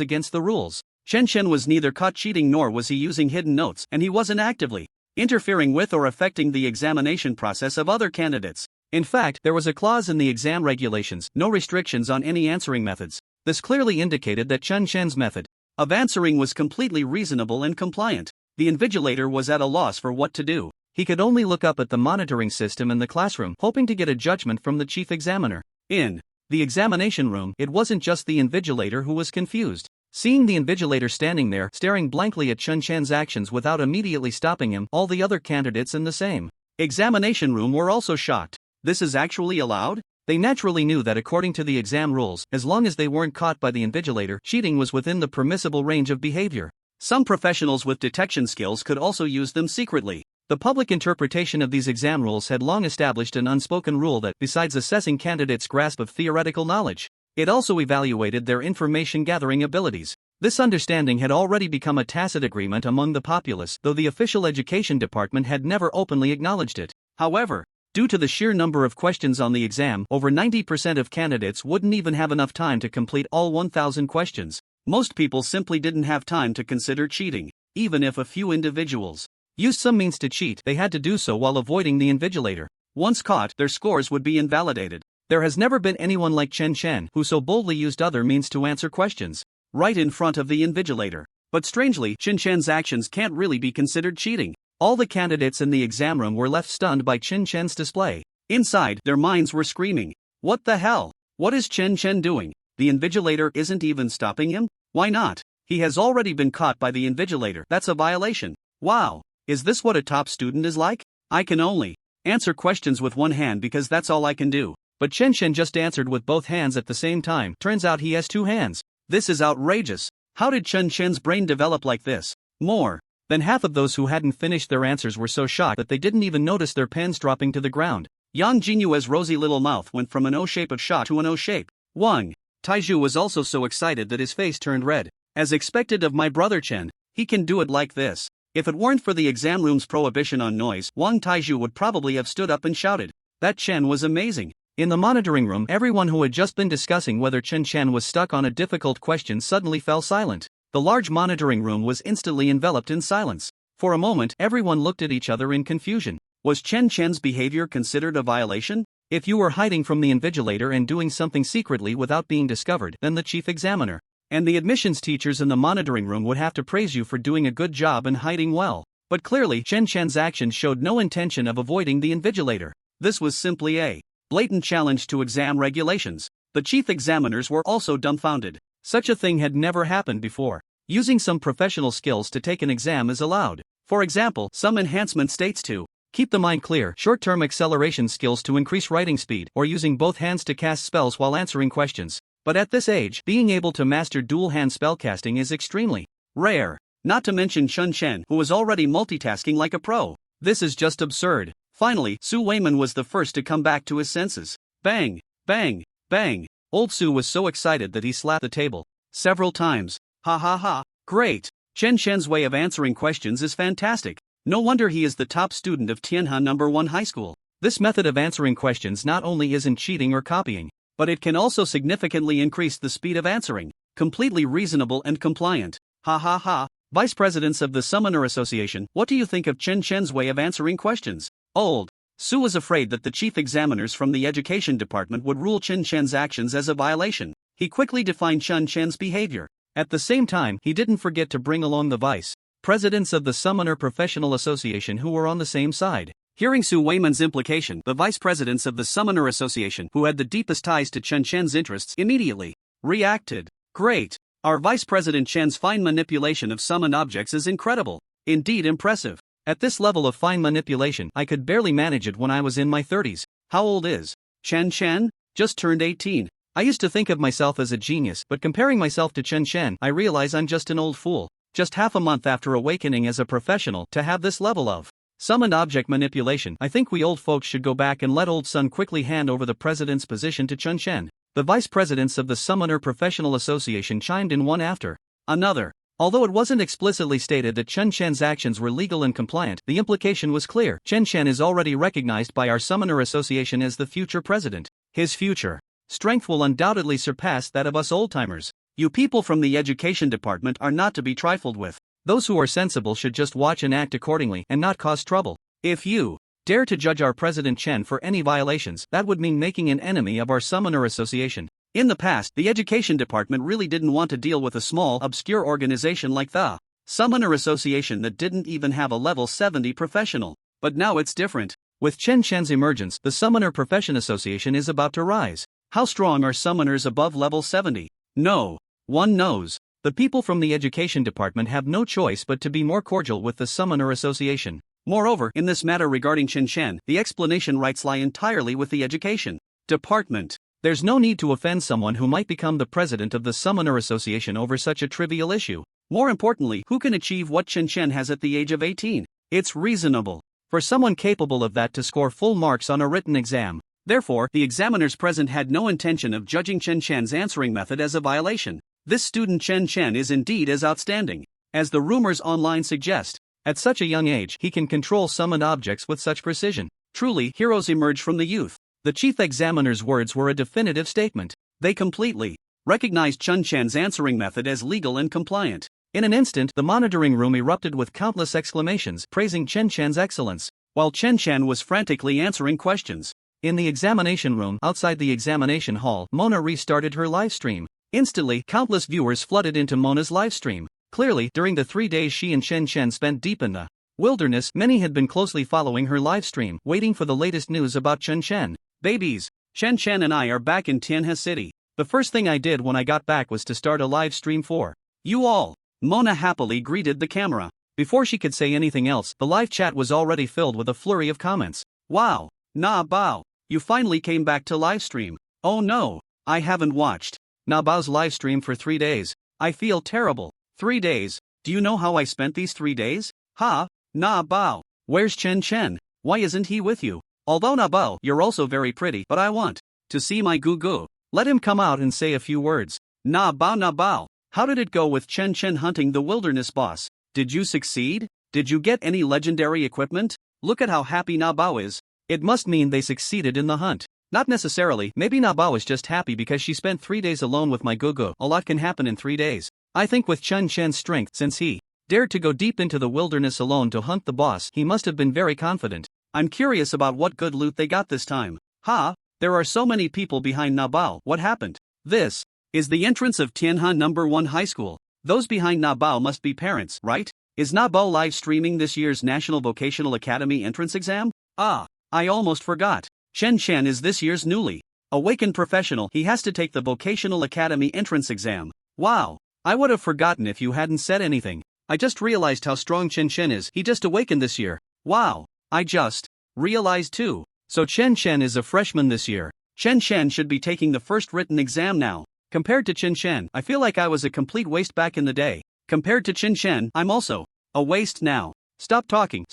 against the rules. Chen Chen was neither caught cheating nor was he using hidden notes, and he wasn't actively interfering with or affecting the examination process of other candidates. In fact, there was a clause in the exam regulations, no restrictions on any answering methods. This clearly indicated that Chen Chen's method of answering was completely reasonable and compliant. The invigilator was at a loss for what to do. He could only look up at the monitoring system in the classroom, hoping to get a judgment from the chief examiner. In the examination room, it wasn't just the invigilator who was confused. Seeing the invigilator standing there, staring blankly at Chen Chen's actions without immediately stopping him, all the other candidates in the same examination room were also shocked. This is actually allowed? They naturally knew that according to the exam rules, as long as they weren't caught by the invigilator, cheating was within the permissible range of behavior. Some professionals with detection skills could also use them secretly. The public interpretation of these exam rules had long established an unspoken rule that, besides assessing candidates' grasp of theoretical knowledge, it also evaluated their information-gathering abilities. This understanding had already become a tacit agreement among the populace, though the official education department had never openly acknowledged it. However, due to the sheer number of questions on the exam, over 90% of candidates wouldn't even have enough time to complete all 1,000 questions. Most people simply didn't have time to consider cheating, even if a few individuals used some means to cheat. They had to do so while avoiding the invigilator. Once caught, their scores would be invalidated. There has never been anyone like Chen Chen who so boldly used other means to answer questions, right in front of the invigilator. But strangely, Chen Chen's actions can't really be considered cheating. All the candidates in the exam room were left stunned by Chen Chen's display. Inside, their minds were screaming, "What the hell? What is Chen Chen doing? The invigilator isn't even stopping him? Why not? He has already been caught by the invigilator. That's a violation. Wow. Is this what a top student is like? I can only answer questions with one hand because that's all I can do." But Chen Chen just answered with both hands at the same time. Turns out he has two hands. This is outrageous. How did Chen Chen's brain develop like this? More than half of those who hadn't finished their answers were so shocked that they didn't even notice their pens dropping to the ground. Yang Jinyue's rosy little mouth went from an O shape of shot to an O shape. Wang Taizhu was also so excited that his face turned red. As expected of my brother Chen, he can do it like this. If it weren't for the exam room's prohibition on noise, Wang Taizhu would probably have stood up and shouted, "That Chen was amazing." In the monitoring room, everyone who had just been discussing whether Chen Chen was stuck on a difficult question suddenly fell silent. The large monitoring room was instantly enveloped in silence. For a moment, everyone looked at each other in confusion. Was Chen Chen's behavior considered a violation? If you were hiding from the invigilator and doing something secretly without being discovered, then the chief examiner and the admissions teachers in the monitoring room would have to praise you for doing a good job and hiding well. But clearly, Chen Chen's actions showed no intention of avoiding the invigilator. This was simply a blatant challenge to exam regulations. The chief examiners were also dumbfounded. Such a thing had never happened before. Using some professional skills to take an exam is allowed. For example, some enhancement states to keep the mind clear, short-term acceleration skills to increase writing speed, or using both hands to cast spells while answering questions. But at this age, being able to master dual-hand spellcasting is extremely rare. Not to mention Chen Chen, who was already multitasking like a pro. This is just absurd. Finally, Su Weiman was the first to come back to his senses. Bang, bang, bang. Old Su was so excited that he slapped the table several times. Ha ha ha, great. Chen Chen's way of answering questions is fantastic. No wonder he is the top student of Tianhe No. 1 High School. This method of answering questions not only isn't cheating or copying, but it can also significantly increase the speed of answering. Completely reasonable and compliant. Ha ha ha. Vice Presidents of the Summoner Association, what do you think of Chen Chen's way of answering questions? Old Su was afraid that the chief examiners from the education department would rule Chen Chen's actions as a violation. He quickly defined Chen Chen's behavior. At the same time, he didn't forget to bring along the vice presidents of the Summoner Professional Association who were on the same side. Hearing Su Weiman's implication, the vice presidents of the Summoner Association, who had the deepest ties to Chen Chen's interests, immediately reacted. Great! Our Vice President Chen's fine manipulation of summoned objects is incredible. Indeed impressive. At this level of fine manipulation, I could barely manage it when I was in my 30s. How old is Chen Chen? Just turned 18. I used to think of myself as a genius, but comparing myself to Chen Chen, I realize I'm just an old fool. Just half a month after awakening as a professional, to have this level of summoned object manipulation, I think we old folks should go back and let old Sun quickly hand over the president's position to Chen Chen. The vice presidents of the Summoner Professional Association chimed in one after another. Although it wasn't explicitly stated that Chen Chen's actions were legal and compliant, the implication was clear. Chen Chen is already recognized by our Summoner Association as the future president. His future strength will undoubtedly surpass that of us old-timers. You people from the education department are not to be trifled with. Those who are sensible should just watch and act accordingly and not cause trouble. If you dare to judge our President Chen for any violations, that would mean making an enemy of our Summoner Association. In the past, the education department really didn't want to deal with a small, obscure organization like the Summoner Association that didn't even have a level 70 professional. But now it's different. With Chen Chen's emergence, the Summoner Profession Association is about to rise. How strong are summoners above level 70? No one knows. The people from the education department have no choice but to be more cordial with the Summoner Association. Moreover, in this matter regarding Chen Chen, the explanation rights lie entirely with the education department. There's no need to offend someone who might become the president of the Summoner Association over such a trivial issue. More importantly, who can achieve what Chen Chen has at the age of 18? It's reasonable for someone capable of that to score full marks on a written exam. Therefore, the examiners present had no intention of judging Chen Chen's answering method as a violation. This student Chen Chen is indeed as outstanding as the rumors online suggest. At such a young age, he can control summoned objects with such precision. Truly, heroes emerge from the youth. The chief examiner's words were a definitive statement. They completely recognized Chen Chen's answering method as legal and compliant. In an instant, the monitoring room erupted with countless exclamations praising Chen Chen's excellence, while Chen Chen was frantically answering questions. In the examination room outside the examination hall, Mona restarted her live stream. Instantly, countless viewers flooded into Mona's live stream. Clearly, during the 3 days she and Chen Chen spent deep in the wilderness, many had been closely following her live stream, waiting for the latest news about Chen Chen. Babies, Chen Chen and I are back in Tianhe City. The first thing I did when I got back was to start a live stream for you all. Mona happily greeted the camera. Before she could say anything else, the live chat was already filled with a flurry of comments. Wow, Na Bao, you finally came back to live stream. Oh no, I haven't watched Na Bao's live stream for 3 days. I feel terrible. 3 days. Do you know how I spent these 3 days? Ha, Na Bao. Where's Chen Chen? Why isn't he with you? Although Na Bao, you're also very pretty, but I want to see my Gugu. Let him come out and say a few words. Na Bao. How did it go with Chen Chen hunting the wilderness boss? Did you succeed? Did you get any legendary equipment? Look at how happy Na Bao is. It must mean they succeeded in the hunt. Not necessarily, maybe Na Bao is just happy because she spent 3 days alone with my Gugu. A lot can happen in 3 days. I think with Chen Chen's strength, since he dared to go deep into the wilderness alone to hunt the boss, he must have been very confident. I'm curious about what good loot they got this time. Ha, there are so many people behind Na Bao. What happened? This is the entrance of Tianhe No. 1 High School. Those behind Na Bao must be parents, right? Is Na Bao live streaming this year's National Vocational Academy entrance exam? Ah, I almost forgot. Chen Chen is this year's newly awakened professional. He has to take the Vocational Academy entrance exam. Wow. I would have forgotten if you hadn't said anything. I just realized how strong Chen Chen is. He just awakened this year. Wow. I just realized too. So Chen Chen is a freshman this year. Chen Chen should be taking the first written exam now. Compared to Chen Chen, I feel like I was a complete waste back in the day. Compared to Chen Chen, I'm also a waste now. Stop talking.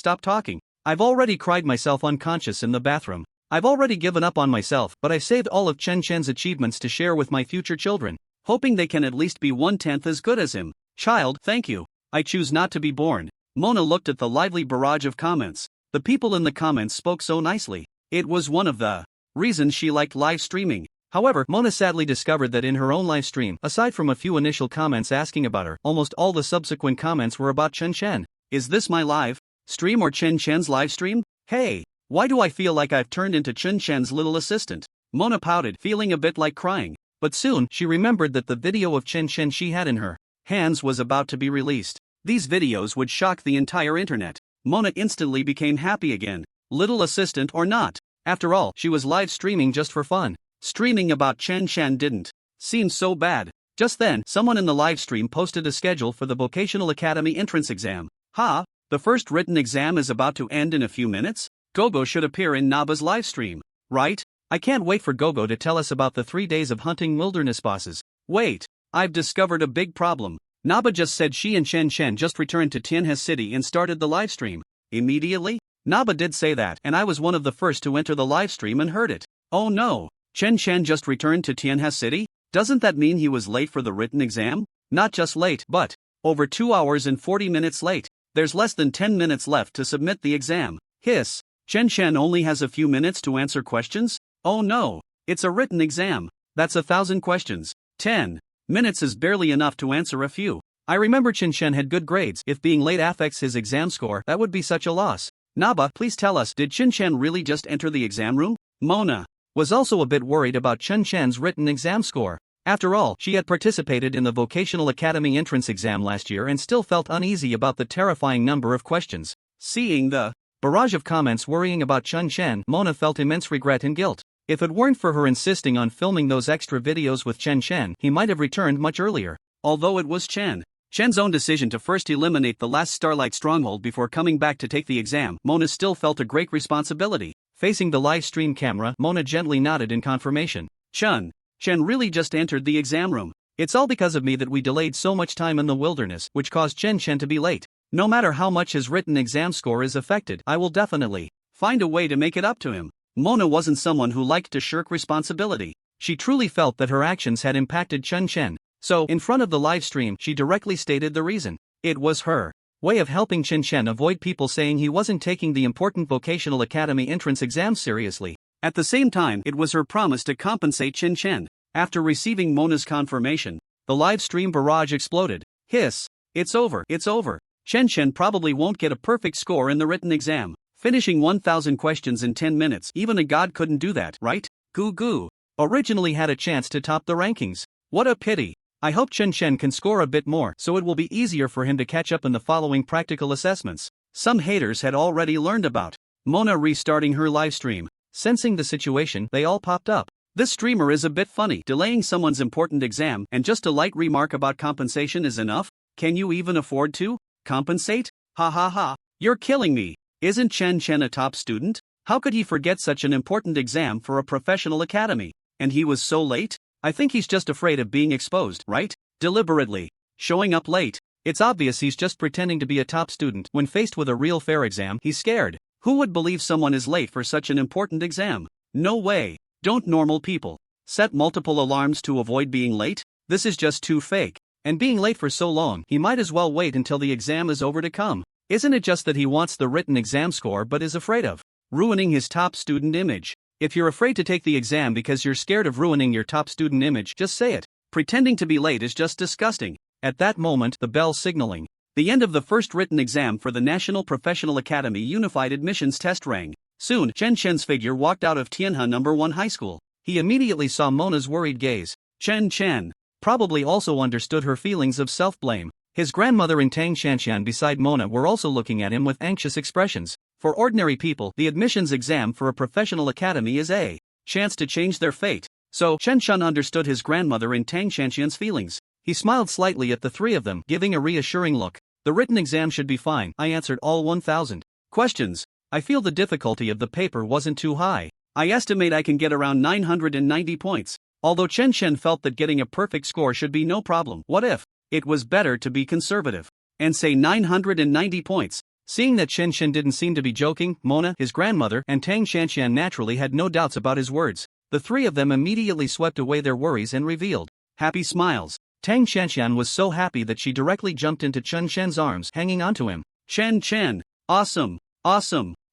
I've already cried myself unconscious in the bathroom. I've already given up on myself, but I've saved all of Chen Chen's achievements to share with my future children, hoping they can at least be 1/10 as good as him. Child, thank you. I choose not to be born. Mona looked at the lively barrage of comments. The people in the comments spoke so nicely. It was one of the reasons she liked live streaming. However, Mona sadly discovered that in her own live stream, aside from a few initial comments asking about her, almost all the subsequent comments were about Chen Chen. Is this my live stream or Chen Chen's live stream? Hey, why do I feel like I've turned into Chen Chen's little assistant? Mona pouted, feeling a bit like crying. But soon, she remembered that the video of Chen Chen she had in her hands was about to be released. These videos would shock the entire internet. Mona instantly became happy again. Little assistant or not. After all, she was live streaming just for fun. Streaming about Chen Chen didn't seem so bad. Just then, someone in the live stream posted a schedule for the Vocational Academy entrance exam. Ha, the first written exam is about to end in a few minutes? Gogo should appear in Naba's live stream, right? I can't wait for Gogo to tell us about the 3 days of hunting wilderness bosses. Wait, I've discovered a big problem. Naba just said she and Chen Chen just returned to Tianhe City and started the live stream. Immediately? Naba did say that, and I was one of the first to enter the live stream and heard it. Oh no, Chen Chen just returned to Tianhe City? Doesn't that mean he was late for the written exam? Not just late, but over 2 hours and 40 minutes late. There's less than 10 minutes left to submit the exam. Hiss, Chen Chen only has a few minutes to answer questions? Oh no, it's a written exam. That's 1,000 questions. 10 minutes is barely enough to answer a few. I remember Chen Chen had good grades. If being late affects his exam score, that would be such a loss. Naba, please tell us, did Chen Chen really just enter the exam room? Mona was also a bit worried about Chen Chen's written exam score. After all, she had participated in the Vocational Academy entrance exam last year and still felt uneasy about the terrifying number of questions. Seeing the barrage of comments worrying about Chen Chen, Mona felt immense regret and guilt. If it weren't for her insisting on filming those extra videos with Chen Chen, he might have returned much earlier. Although it was Chen Chen's own decision to first eliminate the last Starlight stronghold before coming back to take the exam, Mona still felt a great responsibility. Facing the live stream camera, Mona gently nodded in confirmation. Chen really just entered the exam room. It's all because of me that we delayed so much time in the wilderness, which caused Chen to be late. No matter how much his written exam score is affected, I will definitely find a way to make it up to him. Mona wasn't someone who liked to shirk responsibility. She truly felt that her actions had impacted Chen. So, in front of the live stream, she directly stated the reason. It was her way of helping Chen avoid people saying he wasn't taking the important vocational academy entrance exam seriously. At the same time, it was her promise to compensate Chen. After receiving Mona's confirmation, the live stream barrage exploded. Hiss. It's over. Chen probably won't get a perfect score in the written exam. Finishing 1,000 questions in 10 minutes, even a god couldn't do that, right? Goo. Originally had a chance to top the rankings. What a pity. I hope Chen can score a bit more so it will be easier for him to catch up in the following practical assessments. Some haters had already learned about Mona restarting her live stream. Sensing the situation, they all popped up. This streamer is a bit funny. Delaying someone's important exam and just a light remark about compensation is enough? Can you even afford to compensate? Ha. You're killing me. Isn't Chen a top student? How could he forget such an important exam for a professional academy? And he was so late? I think he's just afraid of being exposed, right? Deliberately showing up late. It's obvious he's just pretending to be a top student. When faced with a real fair exam, he's scared. Who would believe someone is late for such an important exam? No way. Don't normal people set multiple alarms to avoid being late? This is just too fake. And being late for so long, he might as well wait until the exam is over to come. Isn't it just that he wants the written exam score but is afraid of ruining his top student image? If you're afraid to take the exam because you're scared of ruining your top student image, just say it. Pretending to be late is just disgusting. At that moment, the bell signaling the end of the first written exam for the National Professional Academy Unified Admissions Test rang. Soon, Chen's figure walked out of Tianhe No. 1 High School. He immediately saw Mona's worried gaze. Chen probably also understood her feelings of self-blame. His grandmother and Tang Xianxian beside Mona were also looking at him with anxious expressions. For ordinary people, the admissions exam for a professional academy is a chance to change their fate. So, Chen understood his grandmother and Tang Xianxian's feelings. He smiled slightly at the three of them, giving a reassuring look. The written exam should be fine. I answered all 1,000 questions. I feel the difficulty of the paper wasn't too high. I estimate I can get around 990 points. Although Chen felt that getting a perfect score should be no problem. What if it was better to be conservative and say 990 points? Seeing that Chen didn't seem to be joking, Mona, his grandmother, and Tang Xianxian naturally had no doubts about his words. The three of them immediately swept away their worries and revealed happy smiles. Tang Xianxian was so happy that she directly jumped into Chen's arms, hanging onto him. Chen, awesome.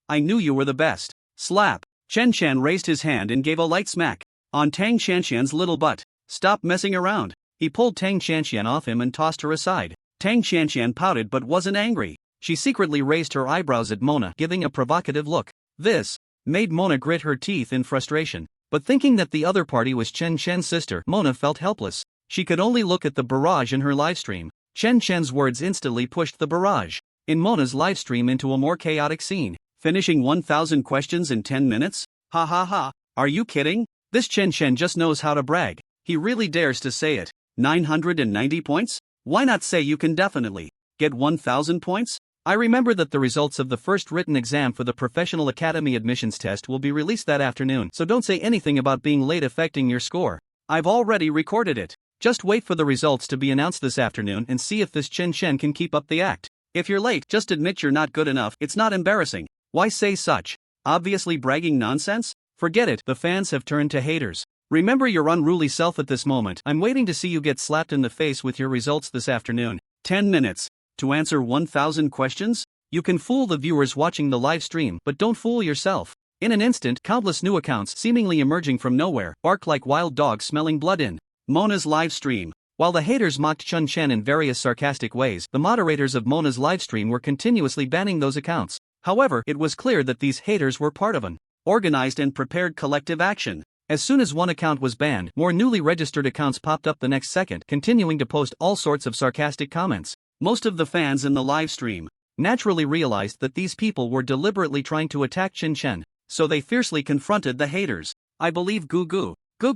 I knew you were the best. Slap. Chen raised his hand and gave a light smack on Tang Xianxian's little butt. Stop messing around. He pulled Tang Xianxian off him and tossed her aside. Tang Xianxian pouted but wasn't angry. She secretly raised her eyebrows at Mona, giving a provocative look. This made Mona grit her teeth in frustration. But thinking that the other party was Chen's sister, Mona felt helpless. She could only look at the barrage in her livestream. Chen's words instantly pushed the barrage in Mona's livestream into a more chaotic scene. Finishing 1,000 questions in 10 minutes? Ha. Are you kidding? This Chen just knows how to brag. He really dares to say it. 990 points? Why not say you can definitely get 1,000 points? I remember that the results of the first written exam for the Professional Academy admissions test will be released that afternoon, so don't say anything about being late affecting your score. I've already recorded it. Just wait for the results to be announced this afternoon and see if this Chen can keep up the act. If you're late, just admit you're not good enough. It's not embarrassing. Why say such obviously bragging nonsense? Forget it, the fans have turned to haters. Remember your unruly self at this moment. I'm waiting to see you get slapped in the face with your results this afternoon. 10 minutes to answer 1,000 questions? You can fool the viewers watching the live stream, but don't fool yourself. In an instant, countless new accounts seemingly emerging from nowhere barked like wild dogs smelling blood in Mona's live stream. While the haters mocked Chen in various sarcastic ways, the moderators of Mona's livestream were continuously banning those accounts. However, it was clear that these haters were part of an organized and prepared collective action. As soon as one account was banned, more newly registered accounts popped up the next second, continuing to post all sorts of sarcastic comments. Most of the fans in the live stream naturally realized that these people were deliberately trying to attack Chen, so they fiercely confronted the haters. I believe Gugu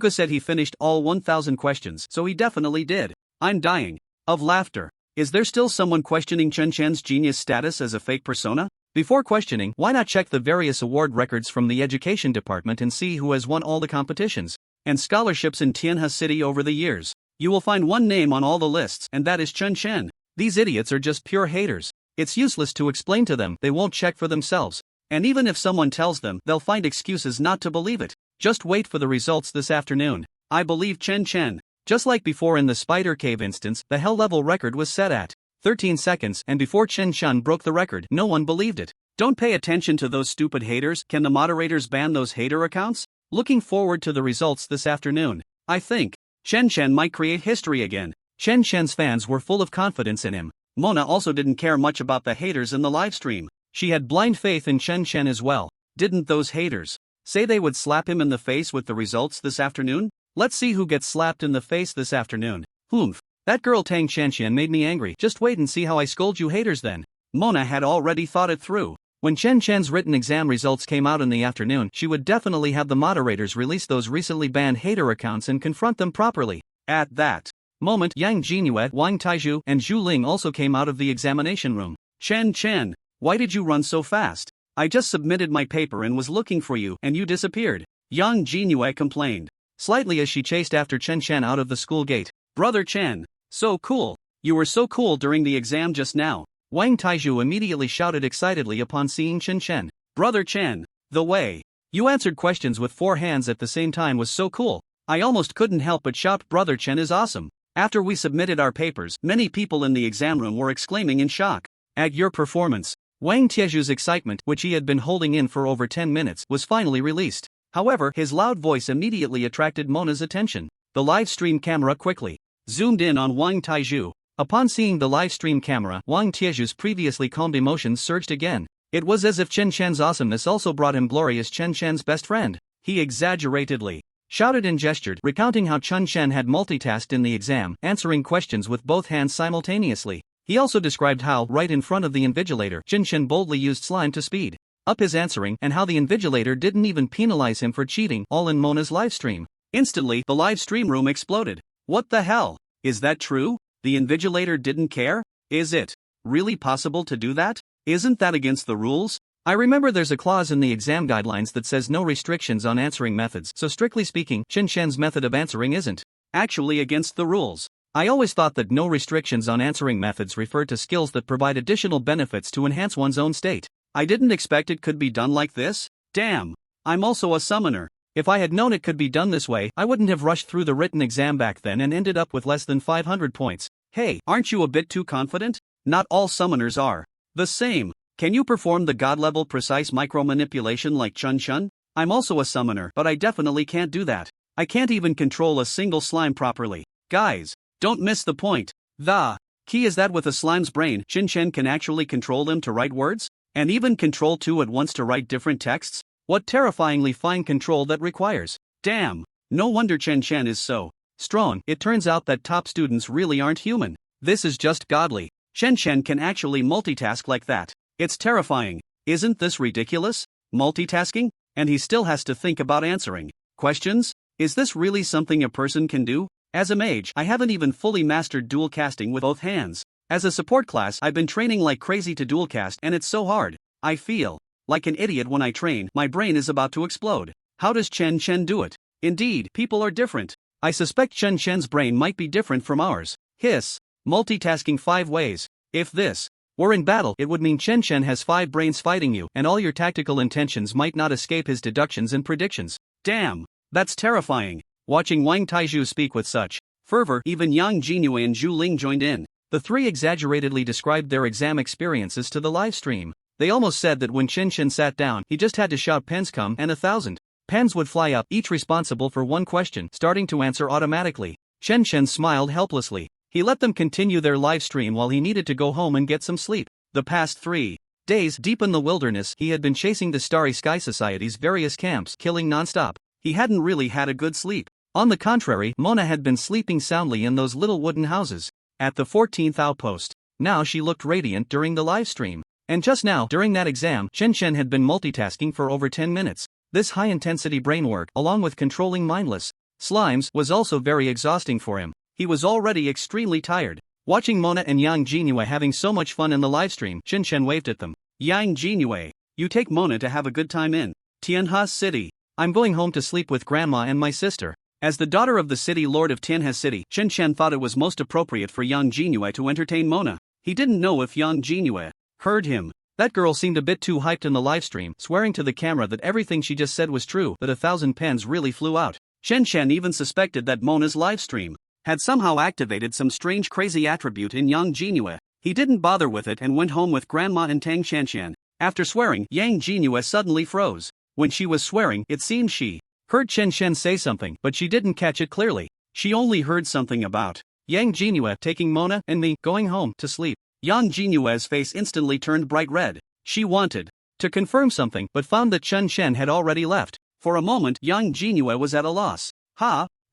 said he finished all 1,000 questions, so he definitely did. I'm dying of laughter. Is there still someone questioning Chen Chen's genius status as a fake persona? Before questioning, why not check the various award records from the education department and see who has won all the competitions and scholarships in Tianhe City over the years? You will find one name on all the lists, and that is Chen Chen. These idiots are just pure haters. It's useless to explain to them, they won't check for themselves. And even if someone tells them, they'll find excuses not to believe it. Just wait for the results this afternoon. I believe Chen Chen. Just like before in the Spider Cave instance, the hell level record was set at 13 seconds, and before Chen Chen broke the record, no one believed it. Don't pay attention to those stupid haters. Can the moderators ban those hater accounts? Looking forward to the results this afternoon. I think Chen Chen might create history again. Chen Chen's fans were full of confidence in him. Mona also didn't care much about the haters in the livestream. She had blind faith in Chen Chen as well. Didn't those haters say they would slap him in the face with the results this afternoon? Let's see who gets slapped in the face this afternoon. Humph. That girl Tang Chen made me angry. Just wait and see how I scold you haters then. Mona had already thought it through. When Chen Chen's written exam results came out in the afternoon, she would definitely have the moderators release those recently banned hater accounts and confront them properly. At that moment, Yang Jinyue, Wang Taizhu, and Zhu Ling also came out of the examination room. Chen Chen, why did you run so fast? I just submitted my paper and was looking for you, and you disappeared. Yang Jinyue complained slightly as she chased after Chen Chen out of the school gate. Brother Chen, so cool. You were so cool during the exam just now. Wang Taizhu immediately shouted excitedly upon seeing Chen Chen. Brother Chen, the way you answered questions with 4 hands at the same time was so cool. I almost couldn't help but shout, Brother Chen is awesome. After we submitted our papers, many people in the exam room were exclaiming in shock at your performance. Wang Taizhu's excitement, which he had been holding in for over 10 minutes, was finally released. However, his loud voice immediately attracted Mona's attention. The live stream camera quickly zoomed in on Wang Taizhu. Upon seeing the live stream camera, Wang Taizhu's previously calmed emotions surged again. It was as if Chen Chen's awesomeness also brought him glory as Chen Chen's best friend. He exaggeratedly shouted and gestured, recounting how Chen Chen had multitasked in the exam, answering questions with both hands simultaneously. He also described how, right in front of the invigilator, Chen Chen boldly used slime to speed up his answering, and how the invigilator didn't even penalize him for cheating, all in Mona's livestream. Instantly, the live stream room exploded. What the hell? Is that true? The invigilator didn't care? Is it really possible to do that? Isn't that against the rules? I remember there's a clause in the exam guidelines that says no restrictions on answering methods, so strictly speaking, Chen Chen's method of answering isn't actually against the rules. I always thought that no restrictions on answering methods referred to skills that provide additional benefits to enhance one's own state. I didn't expect it could be done like this. Damn. I'm also a summoner. If I had known it could be done this way, I wouldn't have rushed through the written exam back then and ended up with less than 500 points. Hey, aren't you a bit too confident? Not all summoners are the same. Can you perform the god-level precise micro-manipulation like Chun Chun? I'm also a summoner, but I definitely can't do that. I can't even control a single slime properly. Guys, don't miss the point. The key is that with a slime's brain, Chen Chen can actually control them to write words? And even control 2 at once to write different texts? What terrifyingly fine control that requires. Damn. No wonder Chen Chen is so strong. It turns out that top students really aren't human. This is just godly. Chen Chen can actually multitask like that. It's terrifying. Isn't this ridiculous? Multitasking? And he still has to think about answering questions? Is this really something a person can do? As a mage, I haven't even fully mastered dual casting with both hands. As a support class, I've been training like crazy to dual cast, and it's so hard. I feel like an idiot when I train. My brain is about to explode. How does Chen Chen do it? Indeed, people are different. I suspect Chen Chen's brain might be different from ours. Hiss. Multitasking 5 ways. If this were in battle, it would mean Chen Chen has 5 brains fighting you, and all your tactical intentions might not escape his deductions and predictions. Damn. That's terrifying. Watching Wang Taizhu speak with such fervor, even Yang Jinyue and Zhu Ling joined in. The 3 exaggeratedly described their exam experiences to the live stream. They almost said that when Chen Chen sat down, he just had to shout pens come, and 1,000 pens would fly up, each responsible for 1 question, starting to answer automatically. Chen Chen smiled helplessly. He let them continue their live stream while he needed to go home and get some sleep. The past 3 days, deep in the wilderness, he had been chasing the Starry Sky Society's various camps, killing non-stop. He hadn't really had a good sleep. On the contrary, Mona had been sleeping soundly in those little wooden houses at the 14th outpost. Now she looked radiant during the live stream. And just now, during that exam, Chen Chen had been multitasking for over 10 minutes. This high-intensity brain work, along with controlling mindless slimes, was also very exhausting for him. He was already extremely tired. Watching Mona and Yang Jinue having so much fun in the livestream, Chen waved at them. Yang Jinue, you take Mona to have a good time in Tianhe City. I'm going home to sleep with Grandma and my sister. As the daughter of the city lord of Tianhe City, Chen thought it was most appropriate for Yang Jinue to entertain Mona. He didn't know if Yang Jinue heard him. That girl seemed a bit too hyped in the livestream, swearing to the camera that everything she just said was true, that 1,000 pens really flew out. Chen even suspected that Mona's livestream had somehow activated some strange crazy attribute in Yang Jinue. He didn't bother with it and went home with Grandma and Tang Chen. After swearing, Yang Jinue suddenly froze. When she was swearing, it seemed she heard Chen say something, but she didn't catch it clearly. She only heard something about Yang Jinue taking Mona and me going home to sleep. Yang Jinue's face instantly turned bright red. She wanted to confirm something but found that Chen had already left. For a moment, Yang Jinue was at a loss.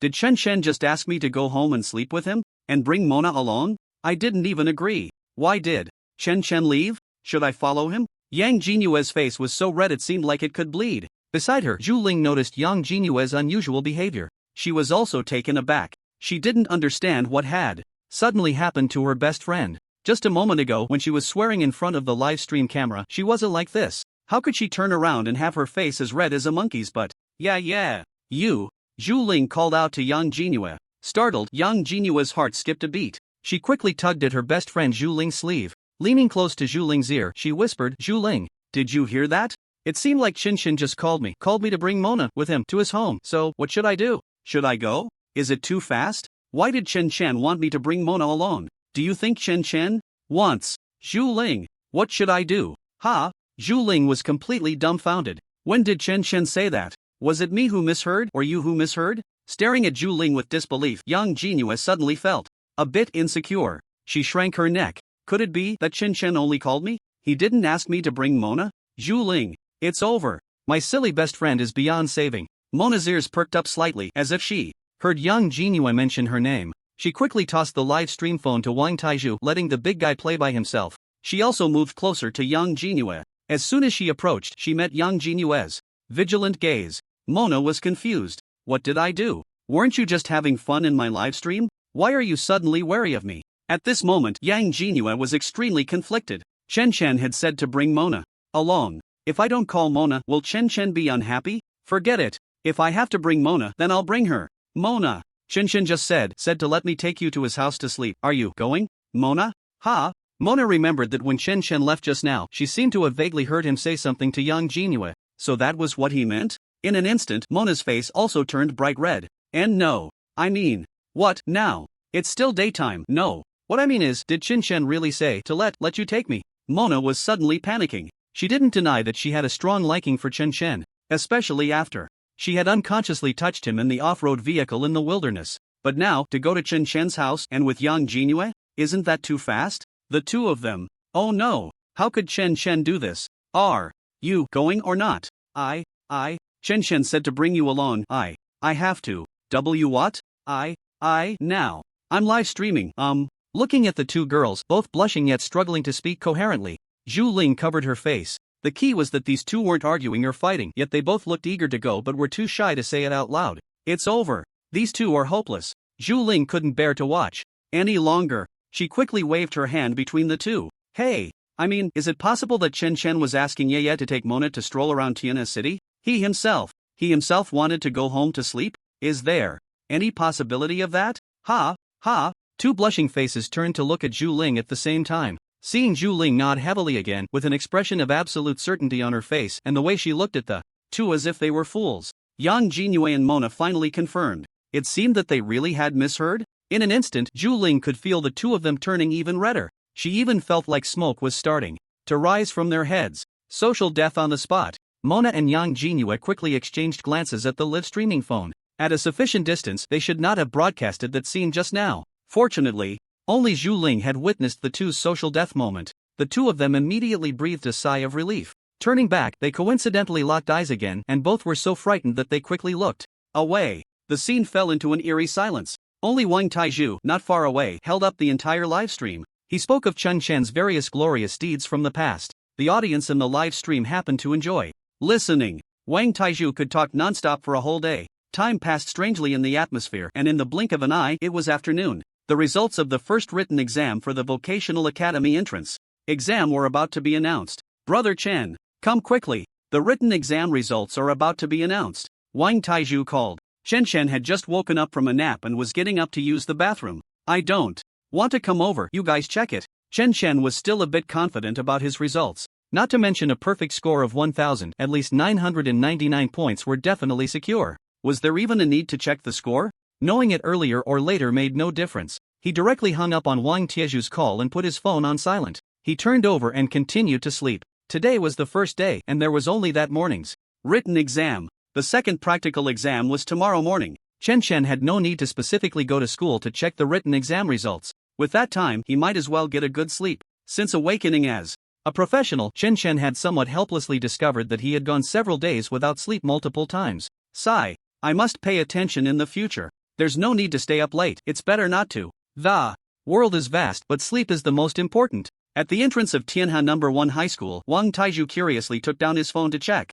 Did Chen just ask me to go home and sleep with him? And bring Mona along? I didn't even agree. Why did Chen leave? Should I follow him? Yang Jinue's face was so red it seemed like it could bleed. Beside her, Zhu Ling noticed Yang Jinue's unusual behavior. She was also taken aback. She didn't understand what had suddenly happened to her best friend. Just a moment ago, when she was swearing in front of the live stream camera, she wasn't like this. How could she turn around and have her face as red as a monkey's butt? Yeah. You, Zhu Ling called out to Yang Jinue. Startled, Yang Jinue's heart skipped a beat. She quickly tugged at her best friend Zhu Ling's sleeve. Leaning close to Zhu Ling's ear, she whispered, Zhu Ling, did you hear that? It seemed like Chen just called me to bring Mona with him to his home, so what should I do? Should I go? Is it too fast? Why did Chen want me to bring Mona along? Do you think Chen wants Zhu Ling? What should I do? Zhu Ling was completely dumbfounded. When did Chen say that? Was it me who misheard or you who misheard? Staring at Zhu Ling with disbelief, Yang Jinue suddenly felt a bit insecure. She shrank her neck. Could it be that Chen only called me? He didn't ask me to bring Mona? Zhu Ling, it's over. My silly best friend is beyond saving. Mona's ears perked up slightly as if she heard Yang Jinue mention her name. She quickly tossed the live stream phone to Wang Taizhu, letting the big guy play by himself. She also moved closer to Yang Jinue. As soon as she approached, she met Yang Jinue's vigilant gaze. Mona was confused. What did I do? Weren't you just having fun in my live stream? Why are you suddenly wary of me? At this moment, Yang Jinue was extremely conflicted. Chen had said to bring Mona along. If I don't call Mona, will Chen be unhappy? Forget it. If I have to bring Mona, then I'll bring her. Mona. Chen just said to let me take you to his house to sleep. Are you going, Mona? Mona remembered that when Chen left just now, she seemed to have vaguely heard him say something to Yang Jinue. So that was what he meant? In an instant, Mona's face also turned bright red. And no. I mean, what now? It's still daytime. No. What I mean is, did Chen really say to let you take me? Mona was suddenly panicking. She didn't deny that she had a strong liking for Chen, especially after she had unconsciously touched him in the off-road vehicle in the wilderness. But now, to go to Chen house and with Yang Jinue? Isn't that too fast? The two of them. Oh no. How could Chen do this? Are you going or not? Chen said to bring you along. I have to. What? Now. I'm live streaming. Looking at the two girls, both blushing yet struggling to speak coherently, Zhu Ling covered her face. The key was that these two weren't arguing or fighting, yet they both looked eager to go but were too shy to say it out loud. It's over. These two are hopeless. Zhu Ling couldn't bear to watch any longer. She quickly waved her hand between the two. Hey, I mean, is it possible that Chen was asking Ye to take Mona to stroll around Tianhe City? He himself wanted to go home to sleep? Is there any possibility of that? Two blushing faces turned to look at Zhu Ling at the same time. Seeing Zhu Ling nod heavily again with an expression of absolute certainty on her face and the way she looked at the two as if they were fools, Yang Jinue and Mona finally confirmed. It seemed that they really had misheard. In an instant, Zhu Ling could feel the two of them turning even redder. She even felt like smoke was starting to rise from their heads. Social death on the spot. Mona and Yang Jinue quickly exchanged glances at the live streaming phone. At a sufficient distance, they should not have broadcasted that scene just now. Fortunately, only Zhu Ling had witnessed the two's social death moment. The two of them immediately breathed a sigh of relief. Turning back, they coincidentally locked eyes again, and both were so frightened that they quickly looked away. The scene fell into an eerie silence. Only Wang Taizhu, not far away, held up the entire live stream. He spoke of Chen various glorious deeds from the past. The audience in the live stream happened to enjoy listening. Wang Taizhu could talk non-stop for a whole day. Time passed strangely in the atmosphere, and in the blink of an eye, it was afternoon. The results of the first written exam for the Vocational Academy entrance exam were about to be announced. Brother Chen, come quickly. The written exam results are about to be announced. Wang Taizhu called. Chen had just woken up from a nap and was getting up to use the bathroom. I don't want to come over, you guys check it. Chen was still a bit confident about his results. Not to mention a perfect score of 1,000, at least 999 points were definitely secure. Was there even a need to check the score? Knowing it earlier or later made no difference. He directly hung up on Wang Tiezhu's call and put his phone on silent. He turned over and continued to sleep. Today was the first day and there was only that morning's written exam. The second practical exam was tomorrow morning. Chen had no need to specifically go to school to check the written exam results. With that time, he might as well get a good sleep. Since awakening as a professional, Chen had somewhat helplessly discovered that he had gone several days without sleep multiple times. Sigh. I must pay attention in the future. There's no need to stay up late, it's better not to. The world is vast, but sleep is the most important. At the entrance of Tianhe No. 1 High School, Wang Taizhu curiously took down his phone to check.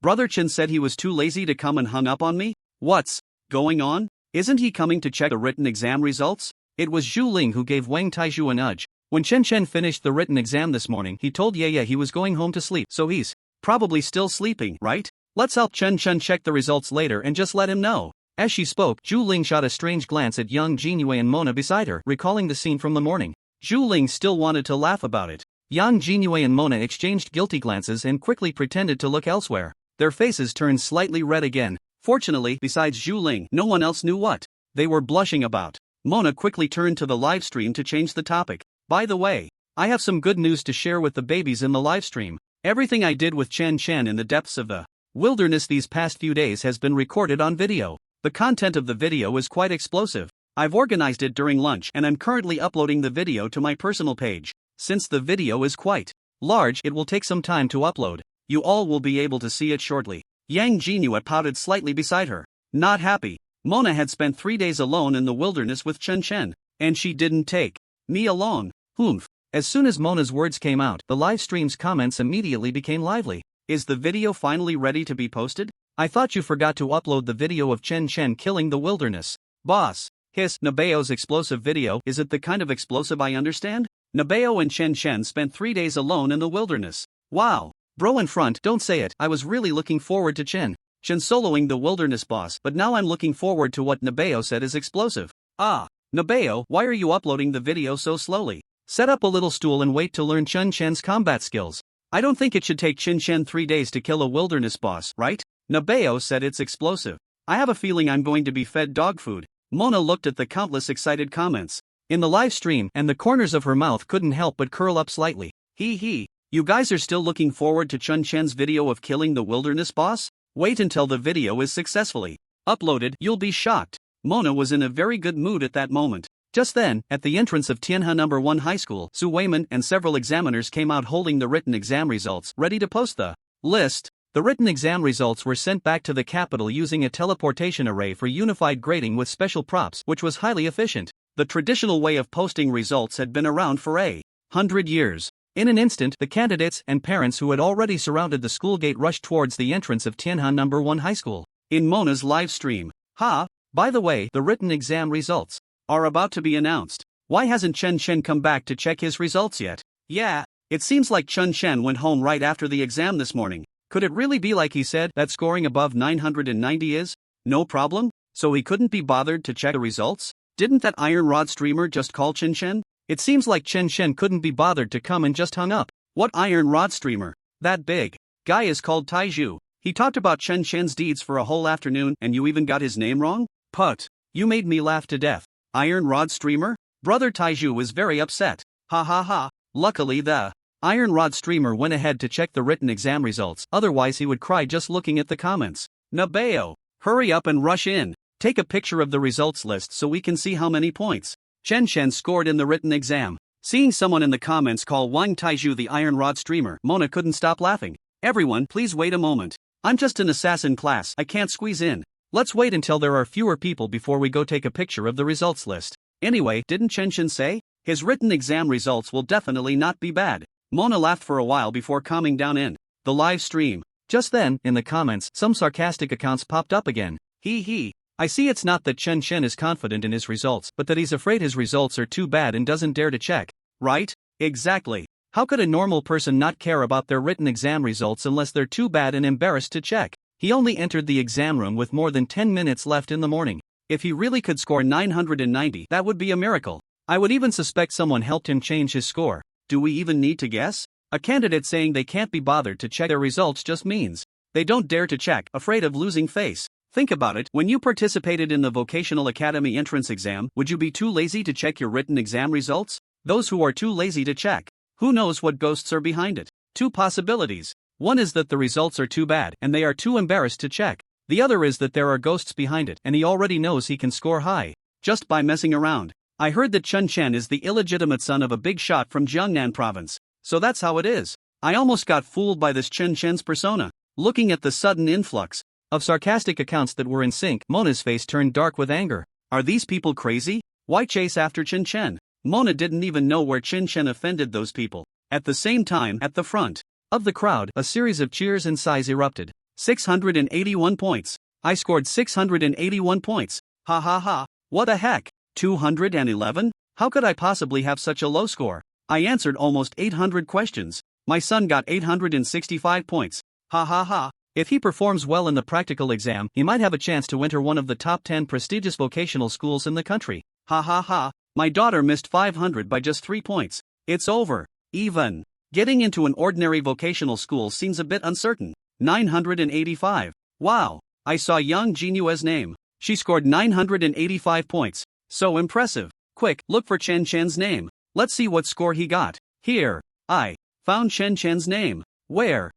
Brother Chen said he was too lazy to come and hung up on me? What's going on? Isn't he coming to check the written exam results? It was Zhu Ling who gave Wang Taizhu a nudge. When Chen finished the written exam this morning, he told Ye he was going home to sleep, so he's probably still sleeping, right? Let's help Chen check the results later and just let him know. As she spoke, Zhu Ling shot a strange glance at Yang Jingyue and Mona beside her, recalling the scene from the morning. Zhu Ling still wanted to laugh about it. Yang Jingyue and Mona exchanged guilty glances and quickly pretended to look elsewhere. Their faces turned slightly red again. Fortunately, besides Zhu Ling, no one else knew what they were blushing about. Mona quickly turned to the live stream to change the topic. By the way, I have some good news to share with the babies in the live stream. Everything I did with Chen in the depths of the wilderness these past few days has been recorded on video. The content of the video is quite explosive. I've organized it during lunch and I'm currently uploading the video to my personal page. Since the video is quite large, it will take some time to upload. You all will be able to see it shortly. Yang Jingyue pouted slightly beside her. Not happy. Mona had spent 3 days alone in the wilderness with Chen, and she didn't take me along. Humph. As soon as Mona's words came out, the live stream's comments immediately became lively. Is the video finally ready to be posted? I thought you forgot to upload the video of Chen killing the wilderness. Boss. Hiss, Nabeo's explosive video. Is it the kind of explosive I understand? Nabeo and Chen spent 3 days alone in the wilderness. Wow. Bro in front, don't say it. I was really looking forward to Chen soloing the wilderness boss, but now I'm looking forward to what Nabeo said is explosive. Nabeo, why are you uploading the video so slowly? Set up a little stool and wait to learn Chen's combat skills. I don't think it should take Chen 3 days to kill a wilderness boss, right? Nabeo said it's explosive. I have a feeling I'm going to be fed dog food. Mona looked at the countless excited comments in the live stream, and the corners of her mouth couldn't help but curl up slightly. Hee. You guys are still looking forward to Chen's video of killing the wilderness boss? Wait until the video is successfully uploaded, you'll be shocked. Mona was in a very good mood at that moment. Just then, at the entrance of Tianhe No. 1 High School, Su Weiman and several examiners came out holding the written exam results, ready to post the list. The written exam results were sent back to the capital using a teleportation array for unified grading with special props, which was highly efficient. The traditional way of posting results had been around for 100 years. In an instant, the candidates and parents who had already surrounded the school gate rushed towards the entrance of Tianhe No. 1 High School. In Mona's live stream. By the way, the written exam results are about to be announced. Why hasn't Chen come back to check his results yet? Yeah, it seems like Chen went home right after the exam this morning. Could it really be like he said, that scoring above 990 is no problem? So he couldn't be bothered to check the results? Didn't that iron rod streamer just call Chen? It seems like Chen couldn't be bothered to come and just hung up. What iron rod streamer? That big guy is called Taizhu. He talked about Chen's deeds for a whole afternoon and you even got his name wrong? Put. You made me laugh to death. Iron rod streamer? Brother Taizhu was very upset. Ha. Luckily the iron rod streamer went ahead to check the written exam results, otherwise he would cry just looking at the comments. Nabeo, hurry up and rush in. Take a picture of the results list so we can see how many points Chen scored in the written exam. Seeing someone in the comments call Wang Taizhu the iron rod streamer, Mona couldn't stop laughing. Everyone, please wait a moment. I'm just an assassin class, I can't squeeze in. Let's wait until there are fewer people before we go take a picture of the results list. Anyway, didn't Chen say? His written exam results will definitely not be bad. Mona laughed for a while before calming down in the live stream. Just then, in the comments, some sarcastic accounts popped up again. Hee. I see it's not that Chen Chen is confident in his results, but that he's afraid his results are too bad and doesn't dare to check. Right? Exactly. How could a normal person not care about their written exam results unless they're too bad and embarrassed to check? He only entered the exam room with more than 10 minutes left in the morning. If he really could score 990, that would be a miracle. I would even suspect someone helped him change his score. Do we even need to guess? A candidate saying they can't be bothered to check their results just means they don't dare to check, afraid of losing face. Think about it, when you participated in the Vocational Academy entrance exam, would you be too lazy to check your written exam results? Those who are too lazy to check, who knows what ghosts are behind it? Two possibilities. One is that the results are too bad and they are too embarrassed to check. The other is that there are ghosts behind it and he already knows he can score high just by messing around. I heard that Chen Chen is the illegitimate son of a big shot from Jiangnan province. So that's how it is. I almost got fooled by this Chen Chen's persona. Looking at the sudden influx of sarcastic accounts that were in sync, Mona's face turned dark with anger. Are these people crazy? Why chase after Chen Chen? Mona didn't even know where Chen Chen offended those people. At the same time, at the front of the crowd, a series of cheers and sighs erupted. 681 points. I scored 681 points. Ha ha ha. What the heck? 211? How could I possibly have such a low score? I answered almost 800 questions. My son got 865 points. Ha ha ha. If he performs well in the practical exam, he might have a chance to enter one of the top 10 prestigious vocational schools in the country. Ha ha ha. My daughter missed 500 by just 3 points. It's over. Even getting into an ordinary vocational school seems a bit uncertain. 985. Wow. I saw Yang Jinyue's name. She scored 985 points. So impressive. Quick, look for Chen Chen's name. Let's see what score he got. Here. I found Chen Chen's name. Where?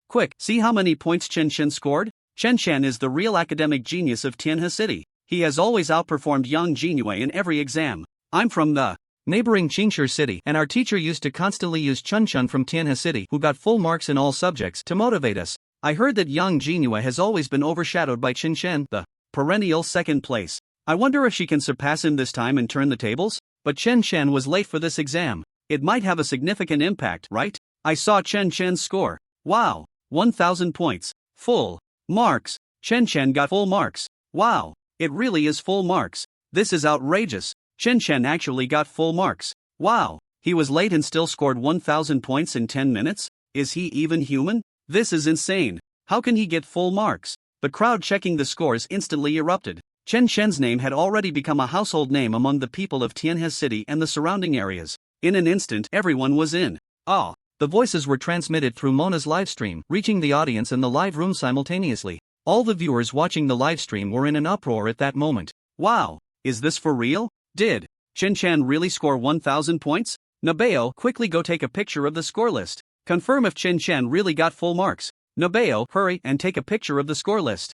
Quick, see how many points Chen Chen scored? Chen Chen is the real academic genius of Tianhe City. He has always outperformed Yang Jinyue in every exam. I'm from the neighboring Qingshi City, and our teacher used to constantly use Chun Chun from Tianhe City, who got full marks in all subjects, to motivate us. I heard that Yang Jinyue has always been overshadowed by Chen Chen, the perennial second place. I wonder if she can surpass him this time and turn the tables? But Chen Chen was late for this exam. It might have a significant impact, right? I saw Chen Chen's score. Wow. 1,000 points. Full marks. Chen Chen got full marks. Wow. It really is full marks. This is outrageous. Chen Chen actually got full marks. Wow. He was late and still scored 1,000 points in 10 minutes? Is he even human? This is insane. How can he get full marks? The crowd checking the scores instantly erupted. Chen Chen's name had already become a household name among the people of Tianhe City and the surrounding areas. In an instant, everyone was in awe. The voices were transmitted through Mona's livestream, reaching the audience in the live room simultaneously. All the viewers watching the livestream were in an uproar at that moment. Wow, is this for real? Did Chen Chen really score 1,000 points? Nabeo, quickly go take a picture of the score list. Confirm if Chen Chen really got full marks. Nabeo, hurry and take a picture of the score list.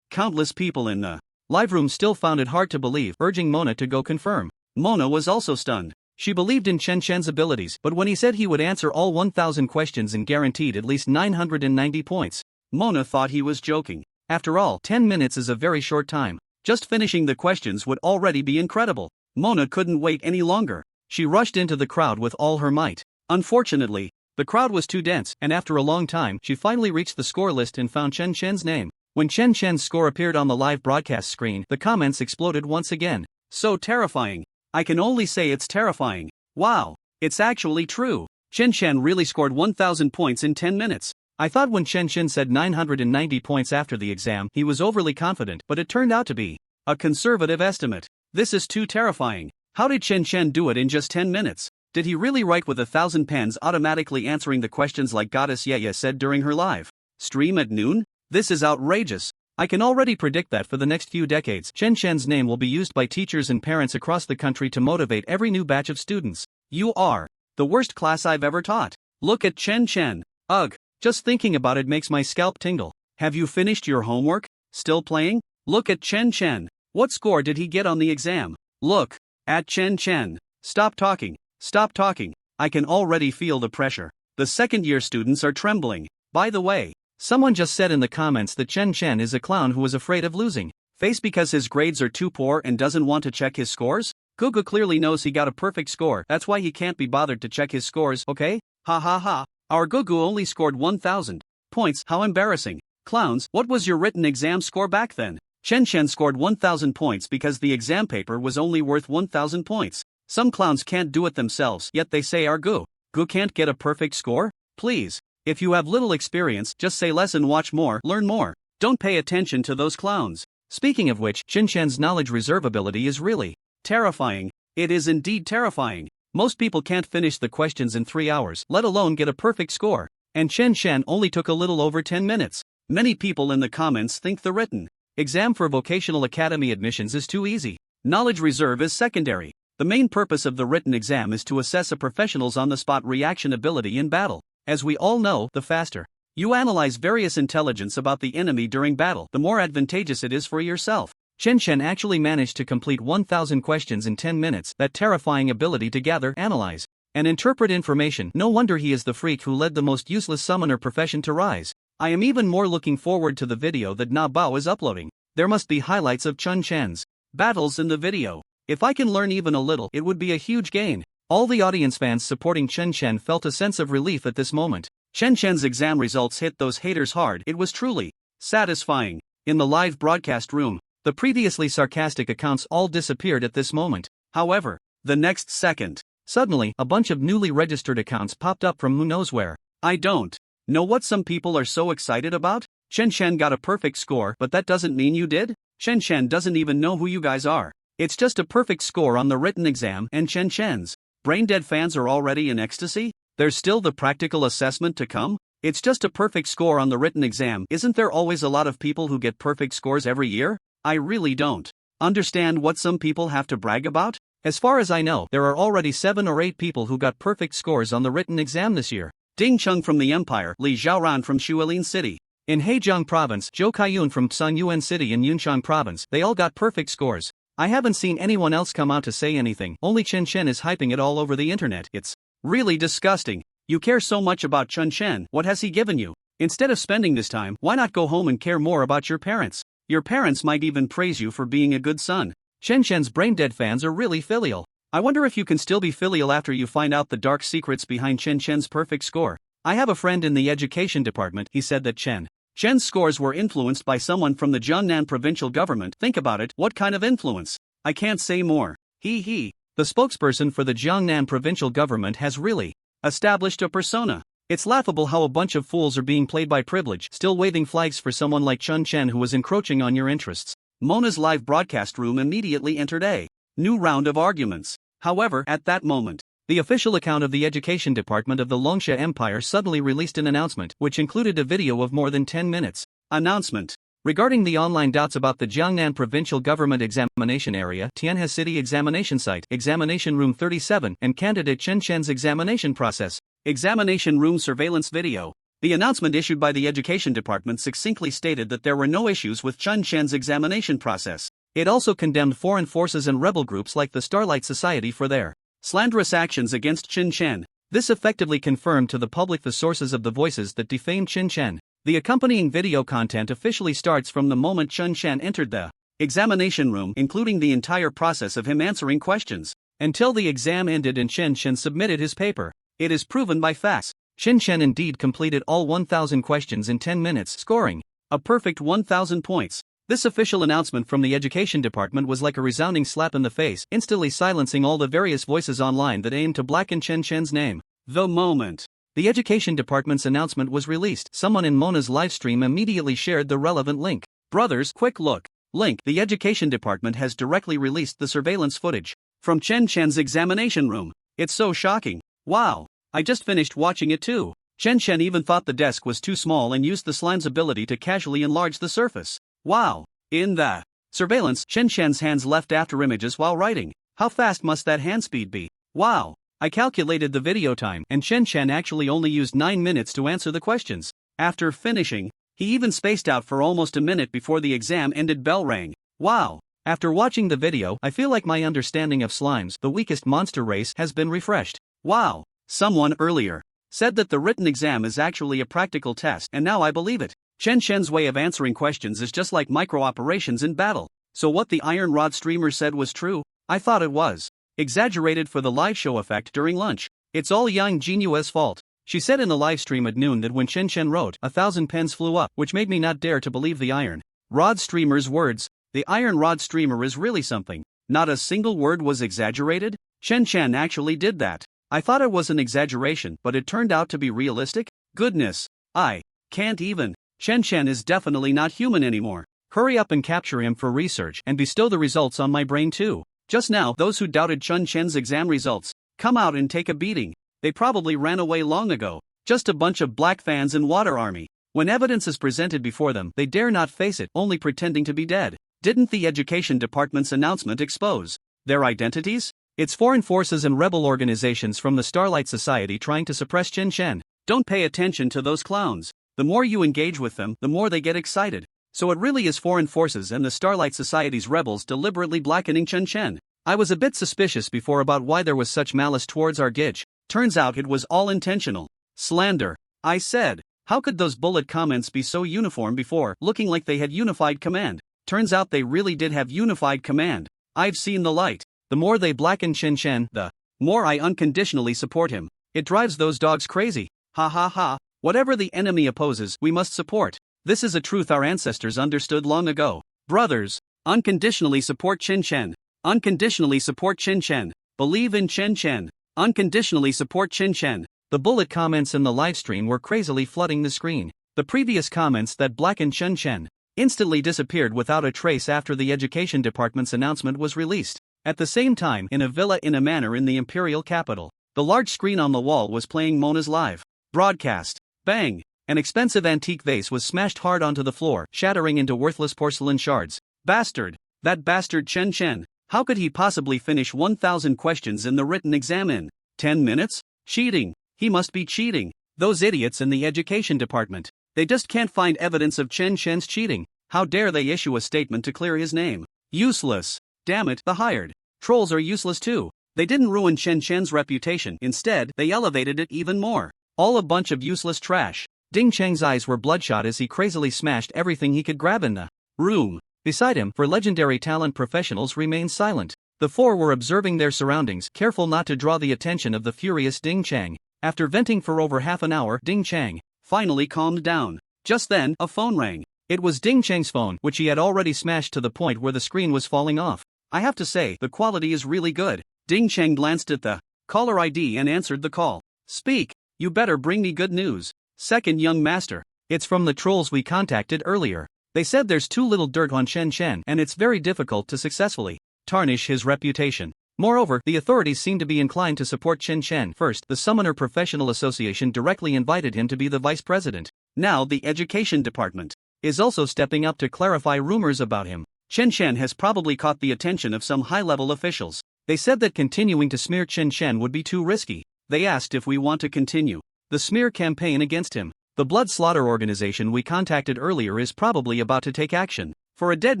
Countless people in the live room still found it hard to believe, urging Mona to go confirm. Mona was also stunned. She believed in Chen Chen's abilities, but when he said he would answer all 1,000 questions and guaranteed at least 990 points, Mona thought he was joking. After all, 10 minutes is a very short time. Just finishing the questions would already be incredible. Mona couldn't wait any longer. She rushed into the crowd with all her might. Unfortunately, the crowd was too dense, and after a long time, she finally reached the score list and found Chen Chen's name. When Chen Chen's score appeared on the live broadcast screen, the comments exploded once again. So terrifying. I can only say it's terrifying. Wow, it's actually true. Chen Chen really scored 1,000 points in 10 minutes. I thought when Chen Chen said 990 points after the exam, he was overly confident, but it turned out to be a conservative estimate. This is too terrifying. How did Chen Chen do it in just 10 minutes? Did he really write with 1,000 pens automatically answering the questions like Goddess Yeye said during her live stream at noon? This is outrageous. I can already predict that for the next few decades, Chen Chen's name will be used by teachers and parents across the country to motivate every new batch of students. You are the worst class I've ever taught. Look at Chen Chen. Ugh, just thinking about it makes my scalp tingle. Have you finished your homework? Still playing? Look at Chen Chen. What score did he get on the exam? Look at Chen Chen. Stop talking. Stop talking. I can already feel the pressure. The second-year students are trembling. By the way, someone just said in the comments that Chen Chen is a clown who is afraid of losing face because his grades are too poor and doesn't want to check his scores? Gugu clearly knows he got a perfect score, that's why he can't be bothered to check his scores, okay? Ha ha ha. Our Gugu only scored 1,000 points, how embarrassing. Clowns, what was your written exam score back then? Chen Chen scored 1000 points because the exam paper was only worth 1000 points. Some clowns can't do it themselves, yet they say our Gu can't get a perfect score? Please. If you have little experience, just say less and watch more, learn more. Don't pay attention to those clowns. Speaking of which, Chen Chen's knowledge reserve ability is really terrifying. It is indeed terrifying. Most people can't finish the questions in 3 hours, let alone get a perfect score. And Chen Chen only took a little over 10 minutes. Many people in the comments think the written exam for vocational academy admissions is too easy. Knowledge reserve is secondary. The main purpose of the written exam is to assess a professional's on-the-spot reaction ability in battle. As we all know, the faster you analyze various intelligence about the enemy during battle, the more advantageous it is for yourself. Chen Chen actually managed to complete 1000 questions in 10 minutes. That terrifying ability to gather, analyze, and interpret information. No wonder he is the freak who led the most useless summoner profession to rise. I am even more looking forward to the video that Na Bao is uploading. There must be highlights of Chen Chen's battles in the video. If I can learn even a little, it would be a huge gain. All the audience fans supporting Chen Chen felt a sense of relief at this moment. Chen Chen's exam results hit those haters hard. It was truly satisfying. In the live broadcast room, the previously sarcastic accounts all disappeared at this moment. However, the next second, suddenly, a bunch of newly registered accounts popped up from who knows where. I don't know what some people are so excited about. Chen Chen got a perfect score, but that doesn't mean you did? Chen Chen doesn't even know who you guys are. It's just a perfect score on the written exam, and Chen Chen's brain-dead fans are already in ecstasy? There's still the practical assessment to come? It's just a perfect score on the written exam. Isn't there always a lot of people who get perfect scores every year? I really don't understand what some people have to brag about. As far as I know, there are already 7 or 8 people who got perfect scores on the written exam this year. Ding Cheng from the Empire, Li Xiaoran from Shuilin City. In Hejiang Province, Zhou Kaiyun from Sanyuan City in Yunqiang Province, they all got perfect scores. I haven't seen anyone else come out to say anything, only Chen Chen is hyping it all over the internet. It's really disgusting. You care so much about Chen Chen, what has he given you? Instead of spending this time, why not go home and care more about your parents? Your parents might even praise you for being a good son. Chen Chen's brain-dead fans are really filial. I wonder if you can still be filial after you find out the dark secrets behind Chen Chen's perfect score. I have a friend in the education department, he said that Chen's scores were influenced by someone from the Jiangnan provincial government. Think about it, what kind of influence? I can't say more. He. The spokesperson for the Jiangnan provincial government has really established a persona. It's laughable how a bunch of fools are being played by privilege, still waving flags for someone like Chen Chen who is encroaching on your interests. Mona's live broadcast room immediately entered a new round of arguments. However, at that moment, the official account of the education department of the Longsha Empire suddenly released an announcement, which included a video of more than 10 minutes. Announcement. Regarding the online doubts about the Jiangnan Provincial Government Examination Area, Tianhe City Examination Site, Examination Room 37, and candidate Chen Chen's examination process. Examination Room Surveillance Video. The announcement issued by the Education Department succinctly stated that there were no issues with Chen Chen's examination process. It also condemned foreign forces and rebel groups like the Starlight Society for their slanderous actions against Chen Chen. This effectively confirmed to the public the sources of the voices that defamed Chen Chen. The accompanying video content officially starts from the moment Chen Chen entered the examination room, including the entire process of him answering questions, until the exam ended and Chen Chen submitted his paper. It is proven by facts. Chen Chen indeed completed all 1000 questions in 10 minutes, scoring a perfect 1000 points. This official announcement from the education department was like a resounding slap in the face, instantly silencing all the various voices online that aimed to blacken Chen Chen's name. The moment the education department's announcement was released, someone in Mona's livestream immediately shared the relevant link. Brothers, quick look. Link. The education department has directly released the surveillance footage from Chen Chen's examination room. It's so shocking. Wow. I just finished watching it too. Chen Chen even thought the desk was too small and used the slime's ability to casually enlarge the surface. Wow. In the surveillance, Chen Chen's hands left after images while writing. How fast must that hand speed be? Wow. I calculated the video time, and Chen Chen actually only used 9 minutes to answer the questions. After finishing, he even spaced out for almost a minute before the exam ended. Bell rang. Wow. After watching the video, I feel like my understanding of slimes, the weakest monster race, has been refreshed. Wow. Someone earlier said that the written exam is actually a practical test, and now I believe it. Chen Chen's way of answering questions is just like micro-operations in battle. So what the Iron Rod streamer said was true? I thought it was exaggerated for the live show effect during lunch. It's all Yang Jinyue's fault. She said in the live stream at noon that when Chen Chen wrote, 1,000 pens flew up, which made me not dare to believe the Iron Rod streamer's words. The iron rod streamer is really something. Not a single word was exaggerated? Chen Chen actually did that. I thought it was an exaggeration, but it turned out to be realistic? Goodness. I can't even. Chen Chen is definitely not human anymore. Hurry up and capture him for research and bestow the results on my brain too. Just now, those who doubted Chen Chen's exam results come out and take a beating. They probably ran away long ago. Just a bunch of black fans in Water Army. When evidence is presented before them, they dare not face it, only pretending to be dead. Didn't the Education Department's announcement expose their identities? It's foreign forces and rebel organizations from the Starlight Society trying to suppress Chen Chen. Don't pay attention to those clowns. The more you engage with them, the more they get excited. So it really is foreign forces and the Starlight Society's rebels deliberately blackening Chen Chen. I was a bit suspicious before about why there was such malice towards our Gidge. Turns out it was all intentional. Slander. I said. How could those bullet comments be so uniform before, looking like they had unified command? Turns out they really did have unified command. I've seen the light. The more they blacken Chen Chen, the more I unconditionally support him. It drives those dogs crazy. Ha ha ha. Whatever the enemy opposes, we must support. This is a truth our ancestors understood long ago. Brothers, unconditionally support Chen Chen. Unconditionally support Chen Chen. Believe in Chen Chen. Unconditionally support Chen Chen. The bullet comments in the livestream were crazily flooding the screen. The previous comments that blackened Chen Chen instantly disappeared without a trace after the Education Department's announcement was released. At the same time, in a villa in a manor in the imperial capital, the large screen on the wall was playing Mona's live broadcast. Bang! An expensive antique vase was smashed hard onto the floor, shattering into worthless porcelain shards. Bastard! That bastard Chen Chen! How could he possibly finish 1,000 questions in the written exam in 10 minutes? Cheating! He must be cheating. Those idiots in the Education Department. They just can't find evidence of Chen Chen's cheating. How dare they issue a statement to clear his name? Useless. Damn it, the hired trolls are useless too. They didn't ruin Chen Chen's reputation, instead, they elevated it even more. All a bunch of useless trash. Ding Cheng's eyes were bloodshot as he crazily smashed everything he could grab in the room. Beside him, for legendary talent professionals remained silent. The four were observing their surroundings, careful not to draw the attention of the furious Ding Cheng. After venting for over half an hour, Ding Cheng finally calmed down. Just then, a phone rang. It was Ding Cheng's phone, which he had already smashed to the point where the screen was falling off. I have to say, the quality is really good. Ding Cheng glanced at the caller ID and answered the call. Speak. You better bring me good news. Second young master. It's from the trolls we contacted earlier. They said there's too little dirt on Chen Chen and it's very difficult to successfully tarnish his reputation. Moreover, the authorities seem to be inclined to support Chen Chen. First, the Summoner Professional Association directly invited him to be the vice president. Now the Education Department is also stepping up to clarify rumors about him. Chen Chen has probably caught the attention of some high-level officials. They said that continuing to smear Chen Chen would be too risky. They asked if we want to continue the smear campaign against him. The blood slaughter organization we contacted earlier is probably about to take action. For a dead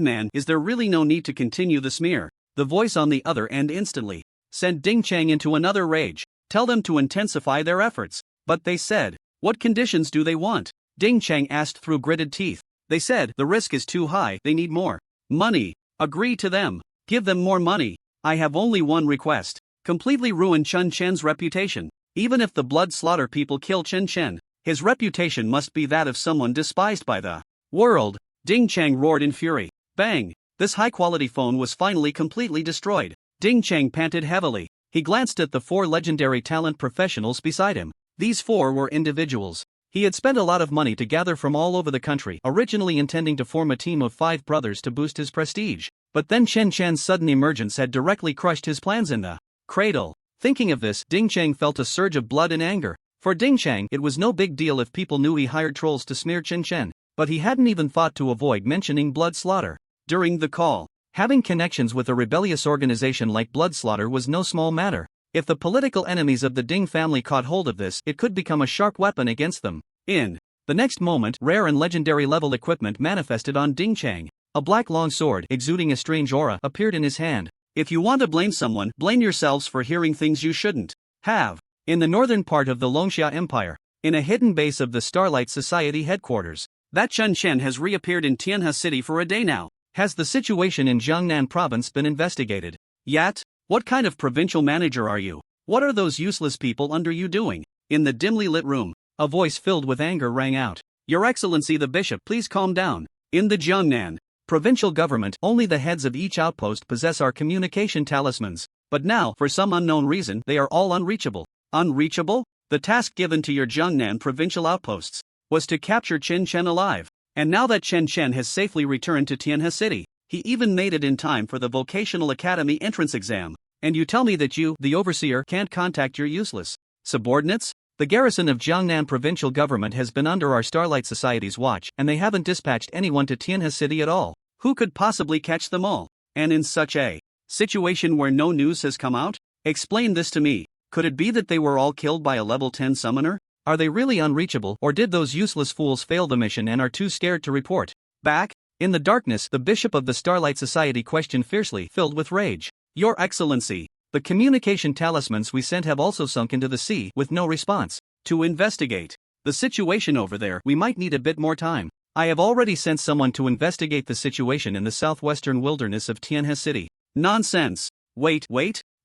man, is there really no need to continue the smear? The voice on the other end instantly sent Ding Cheng into another rage. Tell them to intensify their efforts. But they said, what conditions do they want? Ding Cheng asked through gritted teeth. They said, the risk is too high, they need more money. Agree to them. Give them more money. I have only one request. Completely ruin Chen Chen's reputation. Even if the blood slaughter people kill Chen Chen, his reputation must be that of someone despised by the world. Ding Cheng roared in fury. Bang! This high-quality phone was finally completely destroyed. Ding Cheng panted heavily. He glanced at the four legendary talent professionals beside him. These four were individuals he had spent a lot of money to gather from all over the country, originally intending to form a team of 5 brothers to boost his prestige. But then Chen Chen's sudden emergence had directly crushed his plans in the cradle. Thinking of this, Ding Cheng felt a surge of blood and anger. For Ding Cheng, it was no big deal if people knew he hired trolls to smear Chen Chen, but he hadn't even thought to avoid mentioning blood slaughter during the call. Having connections with a rebellious organization like blood slaughter was no small matter. If the political enemies of the Ding family caught hold of this, it could become a sharp weapon against them. In the next moment, rare and legendary level equipment manifested on Ding Cheng. A black long sword, exuding a strange aura, appeared in his hand. If you want to blame someone, blame yourselves for hearing things you shouldn't have. In the northern part of the Longxia Empire, in a hidden base of the Starlight Society headquarters, that Chen Chen has reappeared in Tianhe City for a day now. Has the situation in Jiangnan province been investigated yet? What kind of provincial manager are you? What are those useless people under you doing? In the dimly lit room, a voice filled with anger rang out. Your Excellency the Bishop, please calm down. In the Jiangnan provincial government, only the heads of each outpost possess our communication talismans. But now, for some unknown reason, they are all unreachable. Unreachable? The task given to your Jiangnan provincial outposts was to capture Chen Chen alive. And now that Chen Chen has safely returned to Tianhe City, he even made it in time for the Vocational Academy entrance exam. And you tell me that you, the overseer, can't contact your useless subordinates? The garrison of Jiangnan provincial government has been under our Starlight Society's watch, and they haven't dispatched anyone to Tianhe City at all. Who could possibly catch them all? And in such a situation where no news has come out? Explain this to me. Could it be that they were all killed by a level 10 summoner? Are they really unreachable, or did those useless fools fail the mission and are too scared to report back? In the darkness, the bishop of the Starlight Society questioned fiercely, filled with rage. Your Excellency, the communication talismans we sent have also sunk into the sea with no response. To investigate the situation over there, we might need a bit more time. I have already sent someone to investigate the situation in the southwestern wilderness of Tianhe City. Nonsense. Wait.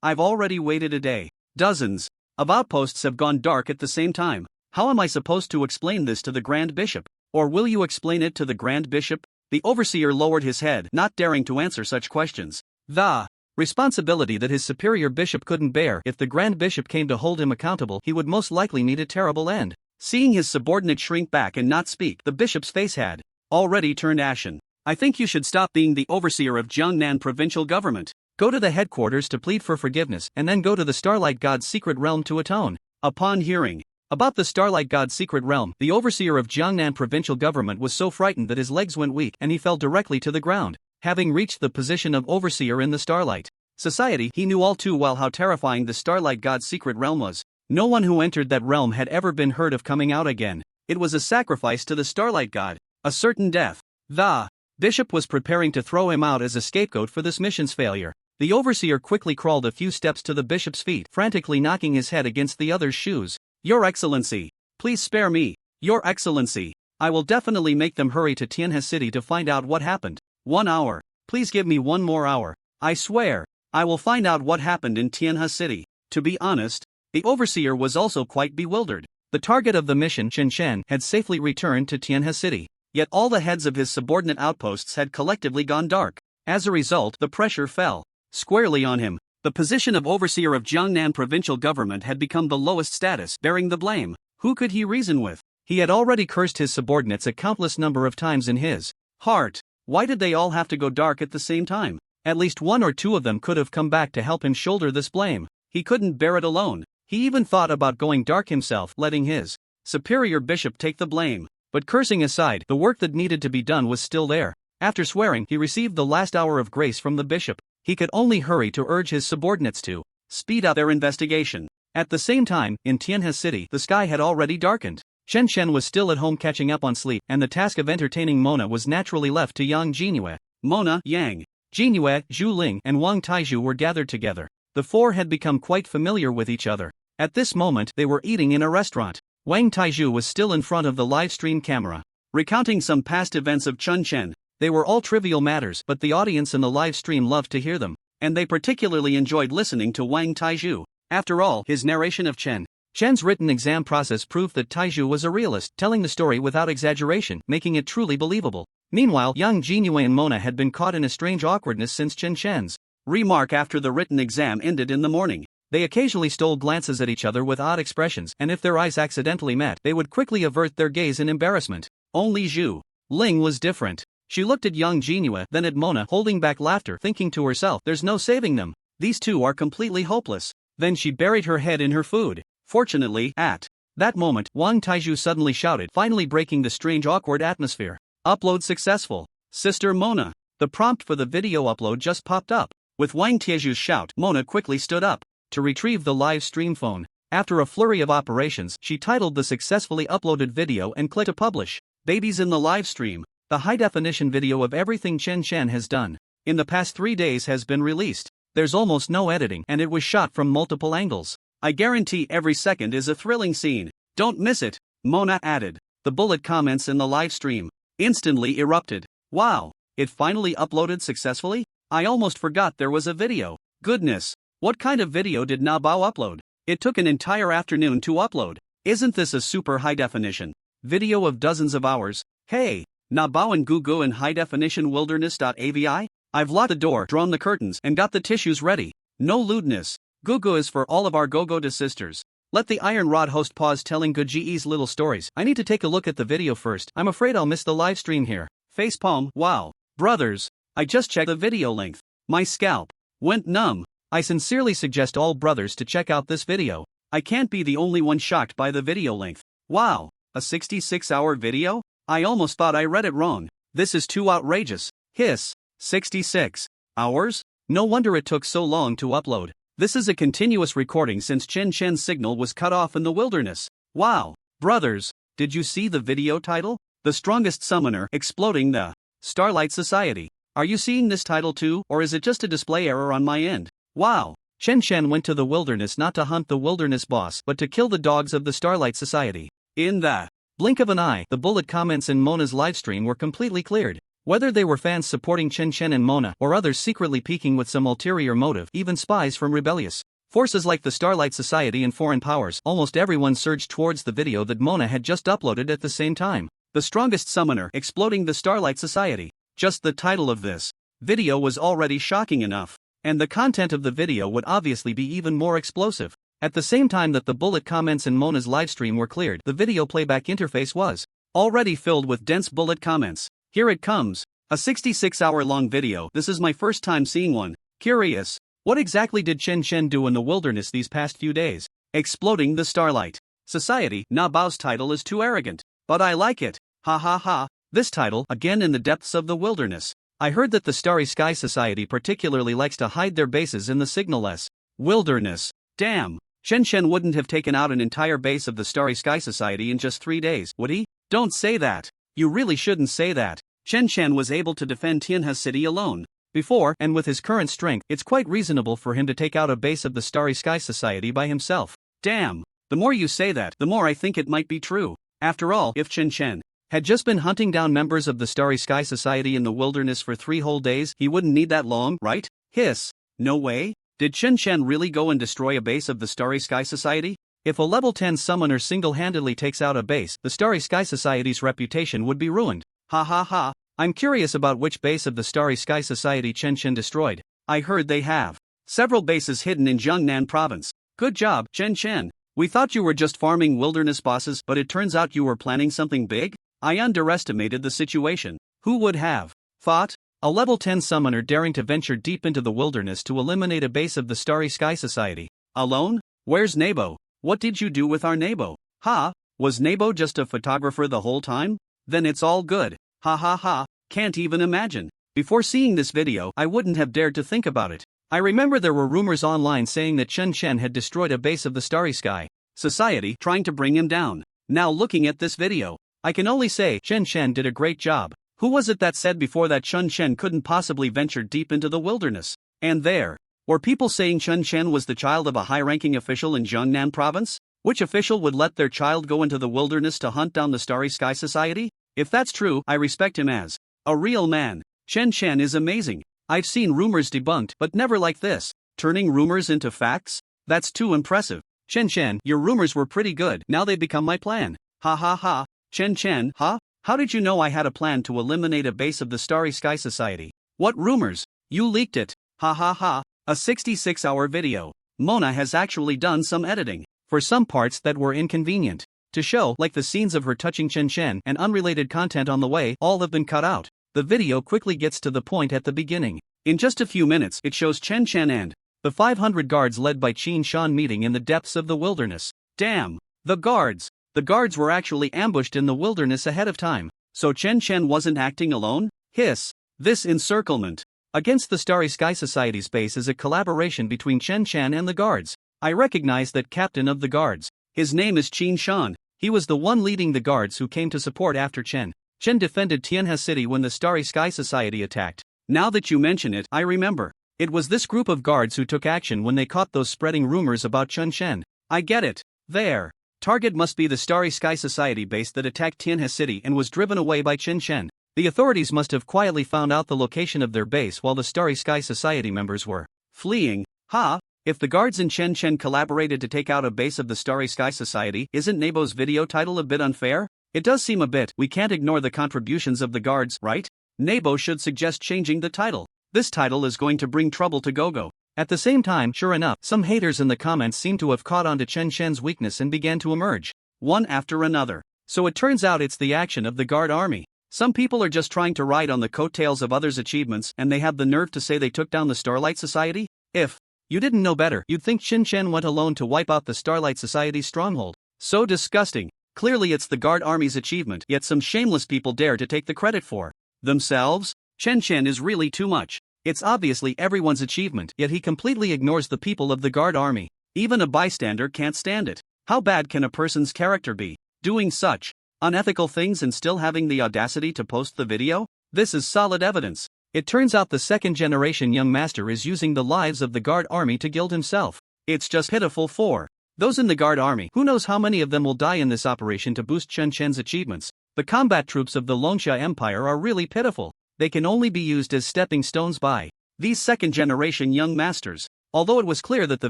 I've already waited a day. Dozens of outposts have gone dark at the same time. How am I supposed to explain this to the Grand Bishop? Or will you explain it to the Grand Bishop? The overseer lowered his head, not daring to answer such questions. The responsibility that his superior bishop couldn't bear. If the Grand Bishop came to hold him accountable, he would most likely meet a terrible end. Seeing his subordinate shrink back and not speak, the bishop's face had already turned ashen. I think you should stop being the overseer of Jiangnan provincial government. Go to the headquarters to plead for forgiveness, and then go to the Starlight God's secret realm to atone. Upon hearing about the Starlight God's secret realm, the overseer of Jiangnan provincial government was so frightened that his legs went weak and he fell directly to the ground. Having reached the position of overseer in the Starlight Society, he knew all too well how terrifying the Starlight God's secret realm was. No one who entered that realm had ever been heard of coming out again. It was a sacrifice to the Starlight God, a certain death. The bishop was preparing to throw him out as a scapegoat for this mission's failure. The overseer quickly crawled a few steps to the bishop's feet, frantically knocking his head against the other's shoes. Your Excellency, please spare me. Your Excellency, I will definitely make them hurry to Tianhe City to find out what happened. 1 hour. Please give me 1 more hour. I swear, I will find out what happened in Tianhe City. To be honest, the overseer was also quite bewildered. The target of the mission, Chen Chen, had safely returned to Tianhe City. Yet all the heads of his subordinate outposts had collectively gone dark. As a result, the pressure fell squarely on him. The position of overseer of Jiangnan provincial government had become the lowest status, bearing the blame. Who could he reason with? He had already cursed his subordinates a countless number of times in his heart. Why did they all have to go dark at the same time? At least 1 or 2 of them could have come back to help him shoulder this blame. He couldn't bear it alone. He even thought about going dark himself, letting his superior bishop take the blame. But cursing aside, the work that needed to be done was still there. After swearing, he received the last hour of grace from the bishop. He could only hurry to urge his subordinates to speed up their investigation. At the same time, in Tianhe City, the sky had already darkened. Chen Chen was still at home catching up on sleep, and the task of entertaining Mona was naturally left to Yang Jinyue. Mona, Yang Jinyue, Zhu Ling, and Wang Taizhu were gathered together. The 4 had become quite familiar with each other. At this moment, they were eating in a restaurant. Wang Taizhu was still in front of the live stream camera, recounting some past events of Chen Chen. They were all trivial matters, but the audience in the live stream loved to hear them, and they particularly enjoyed listening to Wang Taizhu. After all, his narration of Chen's written exam process proved that Taizhu was a realist, telling the story without exaggeration, making it truly believable. Meanwhile, Yang Jinyue and Mona had been caught in a strange awkwardness since Chen's remark after the written exam ended in the morning. They occasionally stole glances at each other with odd expressions, and if their eyes accidentally met, they would quickly avert their gaze in embarrassment. Only Zhu Ling was different. She looked at Yang Jinyue, then at Mona, holding back laughter, thinking to herself, there's no saving them. These two are completely hopeless. Then she buried her head in her food. Fortunately, at that moment, Wang Taizhu suddenly shouted, finally breaking the strange awkward atmosphere. Upload successful. Sister Mona. The prompt for the video upload just popped up. With Wang Taizhu's shout, Mona quickly stood up to retrieve the live stream phone. After a flurry of operations, she titled the successfully uploaded video and clicked to publish. Babies in the live stream. The high-definition video of everything Chen Chen has done in the past 3 days has been released. There's almost no editing, and it was shot from multiple angles. I guarantee every second is a thrilling scene. Don't miss it, Mona added. The bullet comments in the live stream instantly erupted. Wow, it finally uploaded successfully? I almost forgot there was a video. Goodness, what kind of video did Na Bao upload? It took an entire afternoon to upload. Isn't this a super high definition video of dozens of hours? Hey, Na bauen gugu in high definition wilderness.avi? I've locked the door, drawn the curtains, and got the tissues ready. No lewdness. Gugu is for all of our go-go sisters. Let the Iron Rod host pause telling Guji's little stories. I need to take a look at the video first. I'm afraid I'll miss the live stream here. Facepalm, wow. Brothers, I just checked the video length. My scalp went numb. I sincerely suggest all brothers to check out this video. I can't be the only one shocked by the video length. Wow, a 66-hour video? I almost thought I read it wrong. This is too outrageous. Hiss. 66 hours? No wonder it took so long to upload. This is a continuous recording since Chen Chen's signal was cut off in the wilderness. Wow. Brothers, did you see the video title? The Strongest Summoner Exploding the Starlight Society. Are you seeing this title too, or is it just a display error on my end? Wow. Chen Chen went to the wilderness not to hunt the wilderness boss but to kill the dogs of the Starlight Society. In the blink of an eye, the bullet comments in Mona's livestream were completely cleared. Whether they were fans supporting Chen Chen and Mona or others secretly peeking with some ulterior motive, even spies from rebellious forces like the Starlight Society and foreign powers, almost everyone surged towards the video that Mona had just uploaded at the same time. The Strongest Summoner Exploding the Starlight Society. Just the title of this video was already shocking enough, and the content of the video would obviously be even more explosive. At the same time that the bullet comments in Mona's livestream were cleared, the video playback interface was already filled with dense bullet comments. Here it comes. A 66-hour-long video. This is my first time seeing one. Curious. What exactly did Chen Chen do in the wilderness these past few days? Exploding the Starlight Society. Na Bao's title is too arrogant. But I like it. Ha ha ha. This title, again in the depths of the wilderness. I heard that the Starry Sky Society particularly likes to hide their bases in the signalless wilderness. Damn. Chen Chen wouldn't have taken out an entire base of the Starry Sky Society in just 3 days, would he? Don't say that. You really shouldn't say that. Chen Chen was able to defend Tianhe City alone before, and with his current strength, it's quite reasonable for him to take out a base of the Starry Sky Society by himself. Damn. The more you say that, the more I think it might be true. After all, if Chen Chen had just been hunting down members of the Starry Sky Society in the wilderness for 3 whole days, he wouldn't need that long, right? Hiss. No way. Did Chen Chen really go and destroy a base of the Starry Sky Society? If a level 10 summoner single-handedly takes out a base, the Starry Sky Society's reputation would be ruined. Ha ha ha. I'm curious about which base of the Starry Sky Society Chen Chen destroyed. I heard they have several bases hidden in Jiangnan province. Good job, Chen Chen. We thought you were just farming wilderness bosses, but it turns out you were planning something big? I underestimated the situation. Who would have thought? A level 10 summoner daring to venture deep into the wilderness to eliminate a base of the Starry Sky Society. Alone? Where's Nebo? What did you do with our Nebo? Ha? Was Nebo just a photographer the whole time? Then it's all good. Ha ha ha. Can't even imagine. Before seeing this video, I wouldn't have dared to think about it. I remember there were rumors online saying that Chen Chen had destroyed a base of the Starry Sky Society, trying to bring him down. Now looking at this video, I can only say Chen Chen did a great job. Who was it that said before that Chen Chen couldn't possibly venture deep into the wilderness? And there were people saying Chen Chen was the child of a high-ranking official in Jiangnan province? Which official would let their child go into the wilderness to hunt down the Starry Sky Society? If that's true, I respect him as a real man. Chen Chen is amazing. I've seen rumors debunked, but never like this. Turning rumors into facts? That's too impressive. Chen Chen, your rumors were pretty good. Now they become my plan. Ha ha ha. Chen Chen, huh? How did you know I had a plan to eliminate a base of the Starry Sky Society? What rumors? You leaked it. Ha ha ha. A 66-hour video. Mona has actually done some editing for some parts that were inconvenient to show, like the scenes of her touching Chen Chen and unrelated content on the way, all have been cut out. The video quickly gets to the point at the beginning. In just a few minutes, it shows Chen Chen and the 500 guards led by Qin Shan meeting in the depths of the wilderness. Damn! The guards! The guards were actually ambushed in the wilderness ahead of time. So Chen Chen wasn't acting alone? Hiss! This encirclement against the Starry Sky Society's base is a collaboration between Chen Chen and the guards. I recognize that captain of the guards. His name is Qin Shan. He was the one leading the guards who came to support after Chen Chen defended Tianhe City when the Starry Sky Society attacked. Now that you mention it, I remember. It was this group of guards who took action when they caught those spreading rumors about Chen Chen. I get it. Their target must be the Starry Sky Society base that attacked Tianhe City and was driven away by Chen Chen. The authorities must have quietly found out the location of their base while the Starry Sky Society members were fleeing. Ha! If the guards and Chen Chen collaborated to take out a base of the Starry Sky Society, isn't Nebo's video title a bit unfair? It does seem a bit, we can't ignore the contributions of the guards, right? Nebo should suggest changing the title. This title is going to bring trouble to Gogo. At the same time, sure enough, some haters in the comments seem to have caught on to Chen Chen's weakness and began to emerge. One after another. So it turns out it's the action of the guard army. Some people are just trying to ride on the coattails of others' achievements and they have the nerve to say they took down the Starlight Society? If you didn't know better, you'd think Chen Chen went alone to wipe out the Starlight Society's stronghold. So disgusting. Clearly it's the guard army's achievement, yet some shameless people dare to take the credit for themselves? Chen Chen is really too much. It's obviously everyone's achievement, yet he completely ignores the people of the guard army. Even a bystander can't stand it. How bad can a person's character be? Doing such unethical things and still having the audacity to post the video? This is solid evidence. It turns out the second-generation young master is using the lives of the guard army to gild himself. It's just pitiful for those in the guard army. Who knows how many of them will die in this operation to boost Chen Chen's achievements. The combat troops of the Longsha Empire are really pitiful. They can only be used as stepping stones by these second-generation young masters. Although it was clear that the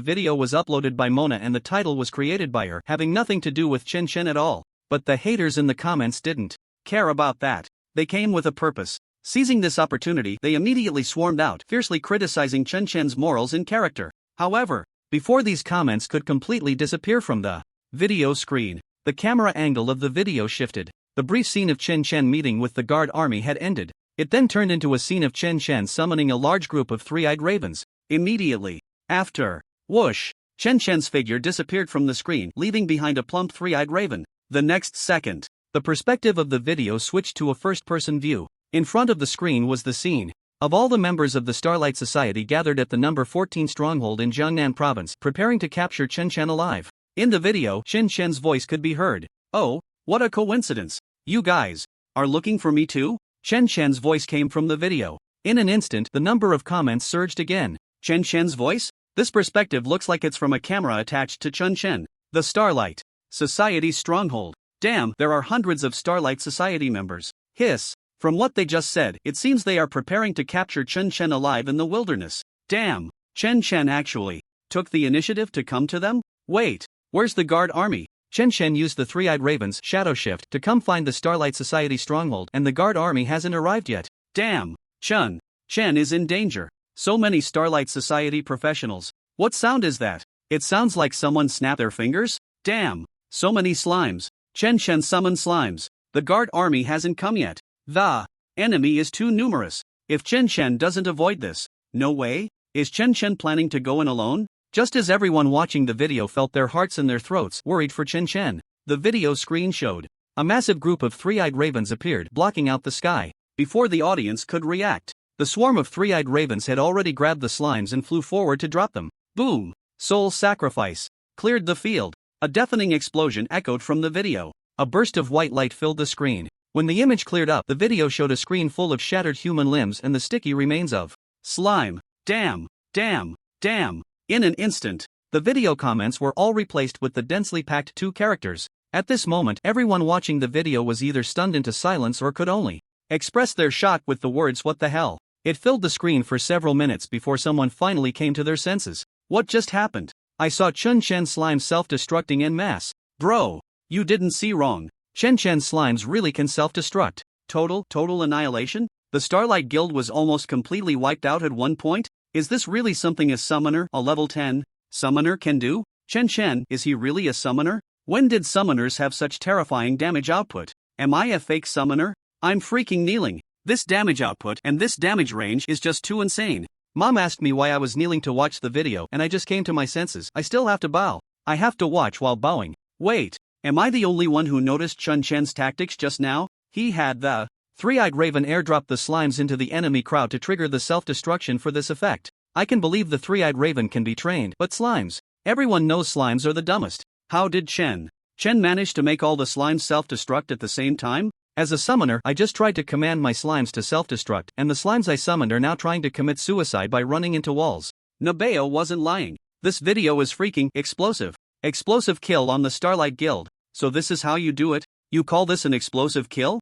video was uploaded by Mona and the title was created by her, having nothing to do with Chen Chen at all. But the haters in the comments didn't care about that. They came with a purpose. Seizing this opportunity, they immediately swarmed out, fiercely criticizing Chen Chen's morals and character. However, before these comments could completely disappear from the video screen, the camera angle of the video shifted. The brief scene of Chen Chen meeting with the guard army had ended. It then turned into a scene of Chen Chen summoning a large group of three-eyed ravens. Immediately after, whoosh, Chen Chen's figure disappeared from the screen, leaving behind a plump three-eyed raven. The next second, the perspective of the video switched to a first-person view. In front of the screen was the scene of all the members of the Starlight Society gathered at the number 14 stronghold in Jiangnan province, preparing to capture Chen Chen alive. In the video, Chen Chen's voice could be heard. "Oh, what a coincidence. You guys are looking for me too?" Chen Chen's voice came from the video. In an instant, the number of comments surged again. Chen Chen's voice? This perspective looks like it's from a camera attached to Chen Chen, the Starlight Society's stronghold. Damn, there are hundreds of Starlight Society members. Hiss. From what they just said, it seems they are preparing to capture Chen Chen alive in the wilderness. Damn, Chen Chen actually took the initiative to come to them? Wait, where's the guard army? Chen Chen used the three-eyed ravens shadow shift to come find the Starlight Society stronghold, and the guard army hasn't arrived yet. Damn, Chen is in danger. So many Starlight Society professionals. What sound is that? It sounds like someone snapped their fingers? Damn, so many slimes. Chen summoned slimes. The guard army hasn't come yet. The enemy is too numerous. If Chen doesn't avoid this, no way. Is Chen planning to go in alone? Just as everyone watching the video felt their hearts in their throats, worried for Chen, the video screen showed a massive group of three-eyed ravens appeared, blocking out the sky. Before the audience could react, the swarm of three-eyed ravens had already grabbed the slimes and flew forward to drop them. Boom! Soul sacrifice cleared the field. A deafening explosion echoed from the video. A burst of white light filled the screen. When the image cleared up, the video showed a screen full of shattered human limbs and the sticky remains of slime. Damn. In an instant, the video comments were all replaced with the densely packed two characters. At this moment, everyone watching the video was either stunned into silence or could only express their shock with the words "what the hell." It filled the screen for several minutes before someone finally came to their senses. What just happened? I saw Chen slime self-destructing en masse. Bro, you didn't see wrong. Chen slimes really can self-destruct. Total annihilation? The Starlight Guild was almost completely wiped out at one point? Is this really something a summoner, a level 10 summoner, can do? Chen, is he really a summoner? When did summoners have such terrifying damage output? Am I a fake summoner? I'm freaking kneeling. This damage output and this damage range is just too insane. Mom asked me why I was kneeling to watch the video and I just came to my senses. I still have to bow. I have to watch while bowing. Wait, am I the only one who noticed Chen tactics just now? He had the three-eyed raven airdropped the slimes into the enemy crowd to trigger the self-destruction for this effect. I can believe the three-eyed raven can be trained, but slimes? Everyone knows slimes are the dumbest. How did Chen manage to make all the slimes self-destruct at the same time? As a summoner, I just tried to command my slimes to self-destruct, and the slimes I summoned are now trying to commit suicide by running into walls. Nabeo wasn't lying. This video is freaking explosive. Explosive kill on the Starlight Guild. So this is how you do it? You call this an explosive kill?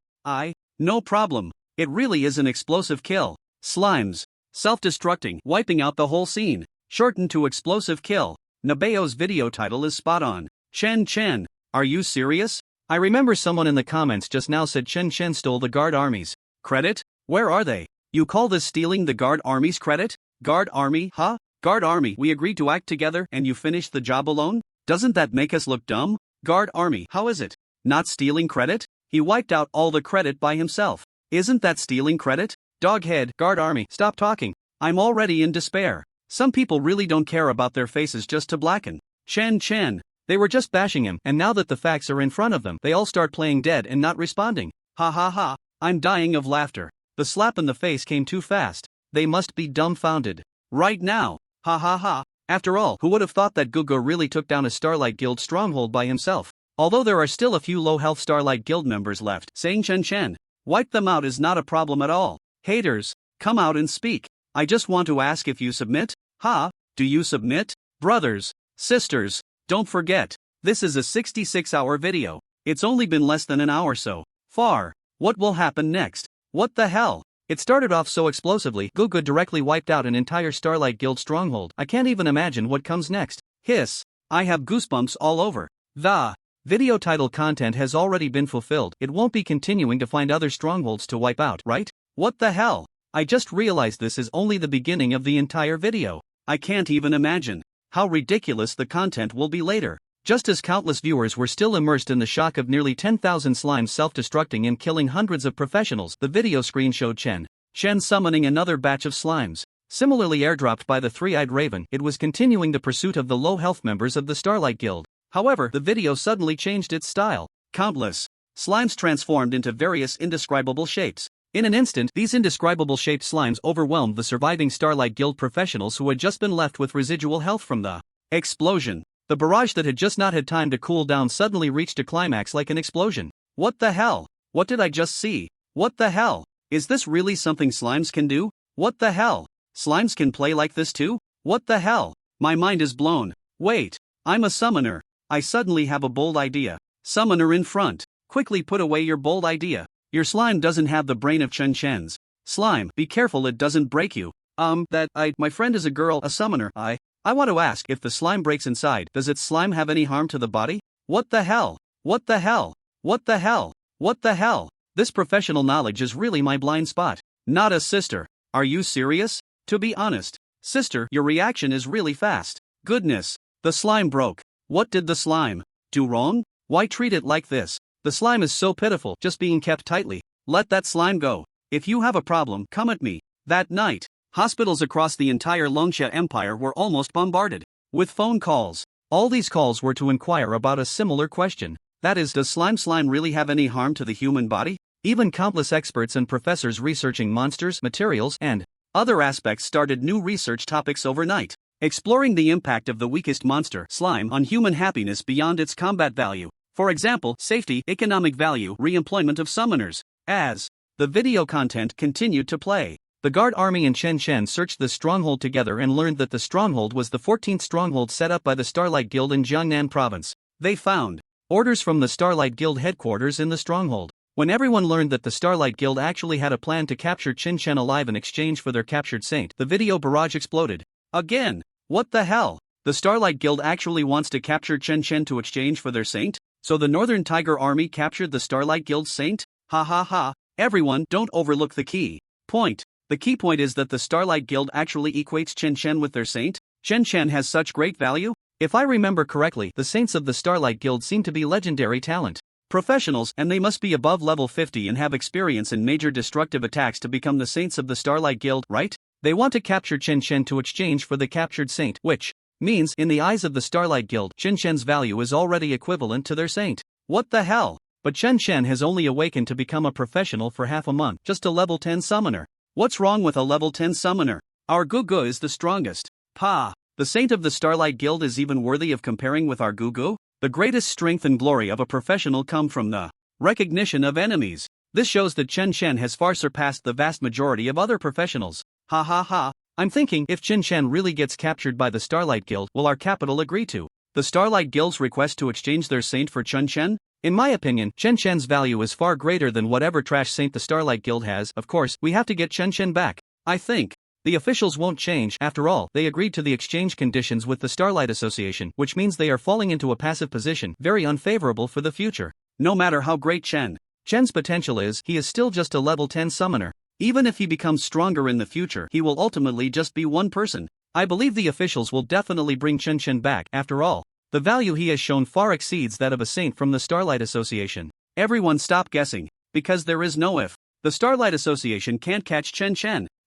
No problem. It really is an explosive kill. Slimes self-destructing, wiping out the whole scene. Shortened to explosive kill. Nabeo's video title is spot on. Chen, are you serious? I remember someone in the comments just now said Chen Chen stole the guard army's credit. Where are they? You call this stealing the guard army's credit? Guard army, huh? Guard army, we agreed to act together and you finished the job alone? Doesn't that make us look dumb? Guard army, how is it? Not stealing credit? He wiped out all the credit by himself. Isn't that stealing credit? Doghead, guard army, stop talking. I'm already in despair. Some people really don't care about their faces just to blacken. Chen Chen. They were just bashing him, and now that the facts are in front of them, they all start playing dead and not responding. Ha ha ha. I'm dying of laughter. The slap in the face came too fast. They must be dumbfounded. Right now. Ha ha ha. After all, who would have thought that Gugu really took down a Starlight Guild stronghold by himself? Although there are still a few low-health Starlight Guild members left, saying Chen Chen wipe them out is not a problem at all. Haters, come out and speak. I just want to ask if you submit? Ha, do you submit? Brothers, sisters, don't forget, this is a 66-hour video. It's only been less than an hour so far. What will happen next? What the hell? It started off so explosively, Gugu directly wiped out an entire Starlight Guild stronghold. I can't even imagine what comes next. Hiss. I have goosebumps all over. The video title content has already been fulfilled. It won't be continuing to find other strongholds to wipe out, right? What the hell? I just realized this is only the beginning of the entire video. I can't even imagine how ridiculous the content will be later. Just as countless viewers were still immersed in the shock of nearly 10,000 slimes self-destructing and killing hundreds of professionals, the video screen showed Chen summoning another batch of slimes. Similarly airdropped by the three-eyed raven, it was continuing the pursuit of the low-health members of the Starlight Guild. However, the video suddenly changed its style. Countless slimes transformed into various indescribable shapes. In an instant, these indescribable-shaped slimes overwhelmed the surviving Starlight Guild professionals who had just been left with residual health from the explosion. The barrage that had just not had time to cool down suddenly reached a climax like an explosion. What the hell? What did I just see? What the hell? Is this really something slimes can do? What the hell? Slimes can play like this too? What the hell? My mind is blown. Wait, I'm a summoner. I suddenly have a bold idea. Summoner in front. Quickly put away your bold idea. Your slime doesn't have the brain of Chen Chen's. Slime, be careful it doesn't break you. My friend is a girl, a summoner. I want to ask, if the slime breaks inside, does its slime have any harm to the body? What the hell? What the hell? What the hell? What the hell? This professional knowledge is really my blind spot. Not a sister. Are you serious? To be honest, sister, your reaction is really fast. Goodness. The slime broke. What did the slime do wrong? Why treat it like this? The slime is so pitiful, just being kept tightly. Let that slime go. If you have a problem, come at me. That night, hospitals across the entire Longsha Empire were almost bombarded with phone calls. All these calls were to inquire about a similar question. That is, does slime really have any harm to the human body? Even countless experts and professors researching monsters, materials, and other aspects started new research topics overnight, exploring the impact of the weakest monster, slime, on human happiness beyond its combat value. For example, safety, economic value, re-employment of summoners. As the video content continued to play, the guard army and Chen Chen searched the stronghold together and learned that the stronghold was the 14th stronghold set up by the Starlight Guild in Jiangnan province. They found orders from the Starlight Guild headquarters in the stronghold. When everyone learned that the Starlight Guild actually had a plan to capture Chen Chen alive in exchange for their captured saint, the video barrage exploded. Again, what the hell? The Starlight Guild actually wants to capture Chen Chen to exchange for their saint? So the Northern Tiger Army captured the Starlight Guild's saint? Ha ha ha. Everyone, don't overlook the key point. The key point is that the Starlight Guild actually equates Chen Chen with their saint. Chen Chen has such great value? If I remember correctly, the saints of the Starlight Guild seem to be legendary talent professionals, and they must be above level 50 and have experience in major destructive attacks to become the saints of the Starlight Guild, right? They want to capture Chen Chen to exchange for the captured saint, which means, in the eyes of the Starlight Guild, Chen Chen's value is already equivalent to their saint. What the hell? But Chen Chen has only awakened to become a professional for half a month, just a level 10 summoner. What's wrong with a level 10 summoner? Our Gugu is the strongest. Pa, the saint of the Starlight Guild is even worthy of comparing with our Gugu? The greatest strength and glory of a professional come from the recognition of enemies. This shows that Chen Chen has far surpassed the vast majority of other professionals. Ha ha ha. I'm thinking, if Chen Chen really gets captured by the Starlight Guild, will our capital agree to the Starlight Guild's request to exchange their saint for Chen Chen? In my opinion, Chen Chen's value is far greater than whatever trash saint the Starlight Guild has. Of course, we have to get Chen Chen back. I think the officials won't change. After all, they agreed to the exchange conditions with the Starlight Association, which means they are falling into a passive position, very unfavorable for the future. No matter how great Chen's potential is, he is still just a level 10 summoner. Even if he becomes stronger in the future, he will ultimately just be one person. I believe the officials will definitely bring Chen back. After all, the value he has shown far exceeds that of a saint from the Starlight Association. Everyone stop guessing, because there is no if. The Starlight Association can't catch Chen.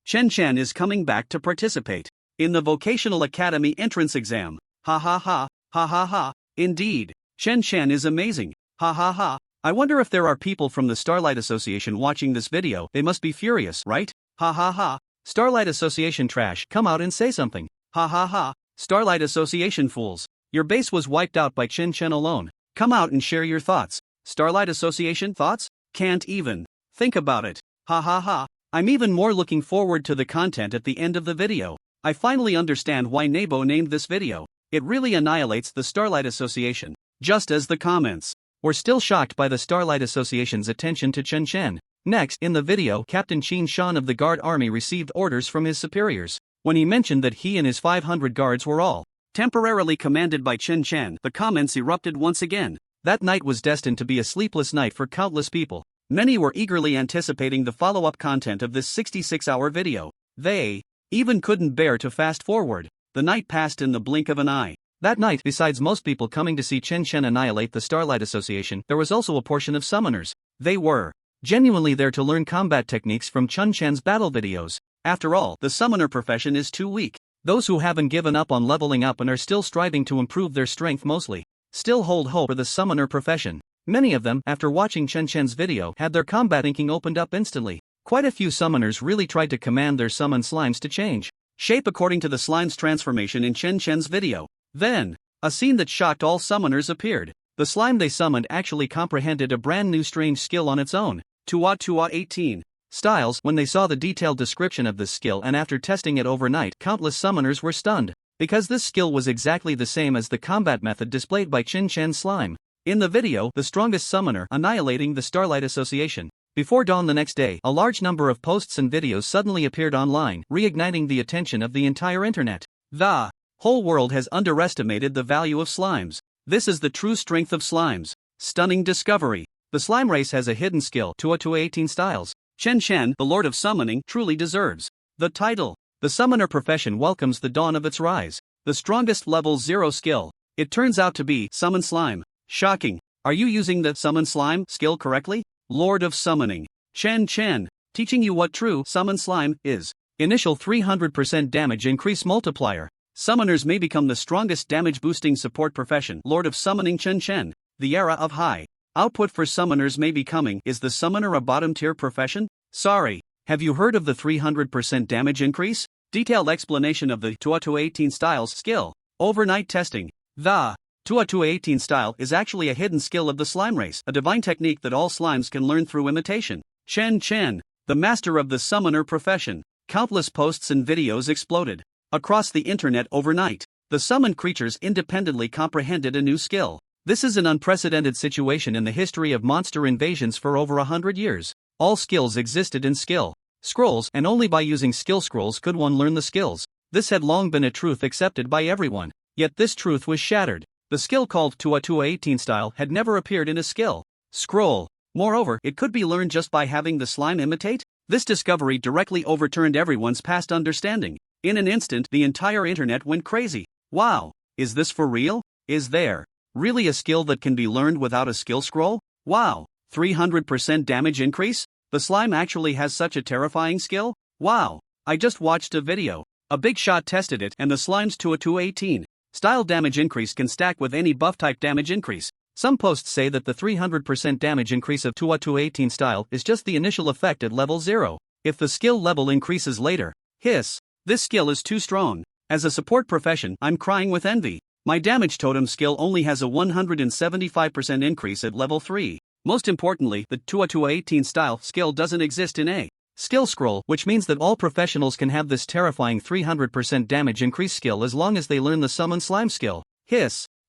Chen is coming back to participate in the Vocational Academy entrance exam. Ha ha ha, ha ha ha, indeed. Chen is amazing. Ha ha ha. I wonder if there are people from the Starlight Association watching this video. They must be furious, right? Ha ha ha. Starlight Association trash, come out and say something. Ha ha ha. Starlight Association fools. Your base was wiped out by Chen alone. Come out and share your thoughts. Starlight Association thoughts? Can't even think about it. Ha ha ha. I'm even more looking forward to the content at the end of the video. I finally understand why Nebo named this video. It really annihilates the Starlight Association. Just as the comments were still shocked by the Starlight Association's attention to Chen. Next, in the video, Captain Qin Shan of the Guard Army received orders from his superiors. When he mentioned that he and his 500 guards were all temporarily commanded by Chen, the comments erupted once again. That night was destined to be a sleepless night for countless people. Many were eagerly anticipating the follow-up content of this 66-hour video. They even couldn't bear to fast forward. The night passed in the blink of an eye. That night, besides most people coming to see Chen annihilate the Starlight Association, there was also a portion of summoners. They were genuinely there to learn combat techniques from Chen's battle videos. After all, the summoner profession is too weak. Those who haven't given up on leveling up and are still striving to improve their strength mostly still hold hope for the summoner profession. Many of them, after watching Chen's video, had their combat inking opened up instantly. Quite a few summoners really tried to command their summoned slimes to change shape according to the slime's transformation in Chen's video. Then, a scene that shocked all summoners appeared. The slime they summoned actually comprehended a brand new strange skill on its own. Tua 18 styles. When they saw the detailed description of this skill and after testing it overnight, countless summoners were stunned, because this skill was exactly the same as the combat method displayed by Chen's slime. In the video, the strongest summoner annihilating the Starlight Association. Before dawn the next day, a large number of posts and videos suddenly appeared online, reigniting the attention of the entire internet. The whole world has underestimated the value of slimes. This is the true strength of slimes. Stunning discovery. The slime race has a hidden skill, Tua 18 styles. Chen, the Lord of Summoning, truly deserves the title. The summoner profession welcomes the dawn of its rise. The strongest level 0 skill. It turns out to be Summon Slime. Shocking. Are you using the Summon Slime skill correctly? Lord of Summoning. Chen, teaching you what true Summon Slime is. Initial 300% damage increase multiplier. Summoners may become the strongest damage boosting support profession. Lord of Summoning Chen. The era of high output for summoners may be coming. Is the summoner a bottom tier profession? Sorry. Have you heard of the 300% damage increase? Detailed explanation of the Tua 18 styles skill. Overnight testing. The Tua 18 style is actually a hidden skill of the slime race, a divine technique that all slimes can learn through imitation. Chen, the master of the summoner profession. Countless posts and videos exploded across the internet overnight. The summoned creatures independently comprehended a new skill. This is an unprecedented situation in the history of monster invasions for over 100 years. All skills existed in skill scrolls, and only by using skill scrolls could one learn the skills. This had long been a truth accepted by everyone. Yet this truth was shattered. The skill called Tua 18 style had never appeared in a skill scroll. Moreover, it could be learned just by having the slime imitate. This discovery directly overturned everyone's past understanding. In an instant, the entire internet went crazy. Wow, is this for real? Is there really a skill that can be learned without a skill scroll? Wow, 300% damage increase? The slime actually has such a terrifying skill? Wow, I just watched a video. A big shot tested it, and the slime's Tua 18 style damage increase can stack with any buff type damage increase. Some posts say that the 300% damage increase of Tua 18 style is just the initial effect at level 0. If the skill level increases later, this skill is too strong. As a support profession, I'm crying with envy. My damage totem skill only has a 175% increase at level 3. Most importantly, the Tua 18 style skill doesn't exist in a skill scroll, which means that all professionals can have this terrifying 300% damage increase skill as long as they learn the summon slime skill.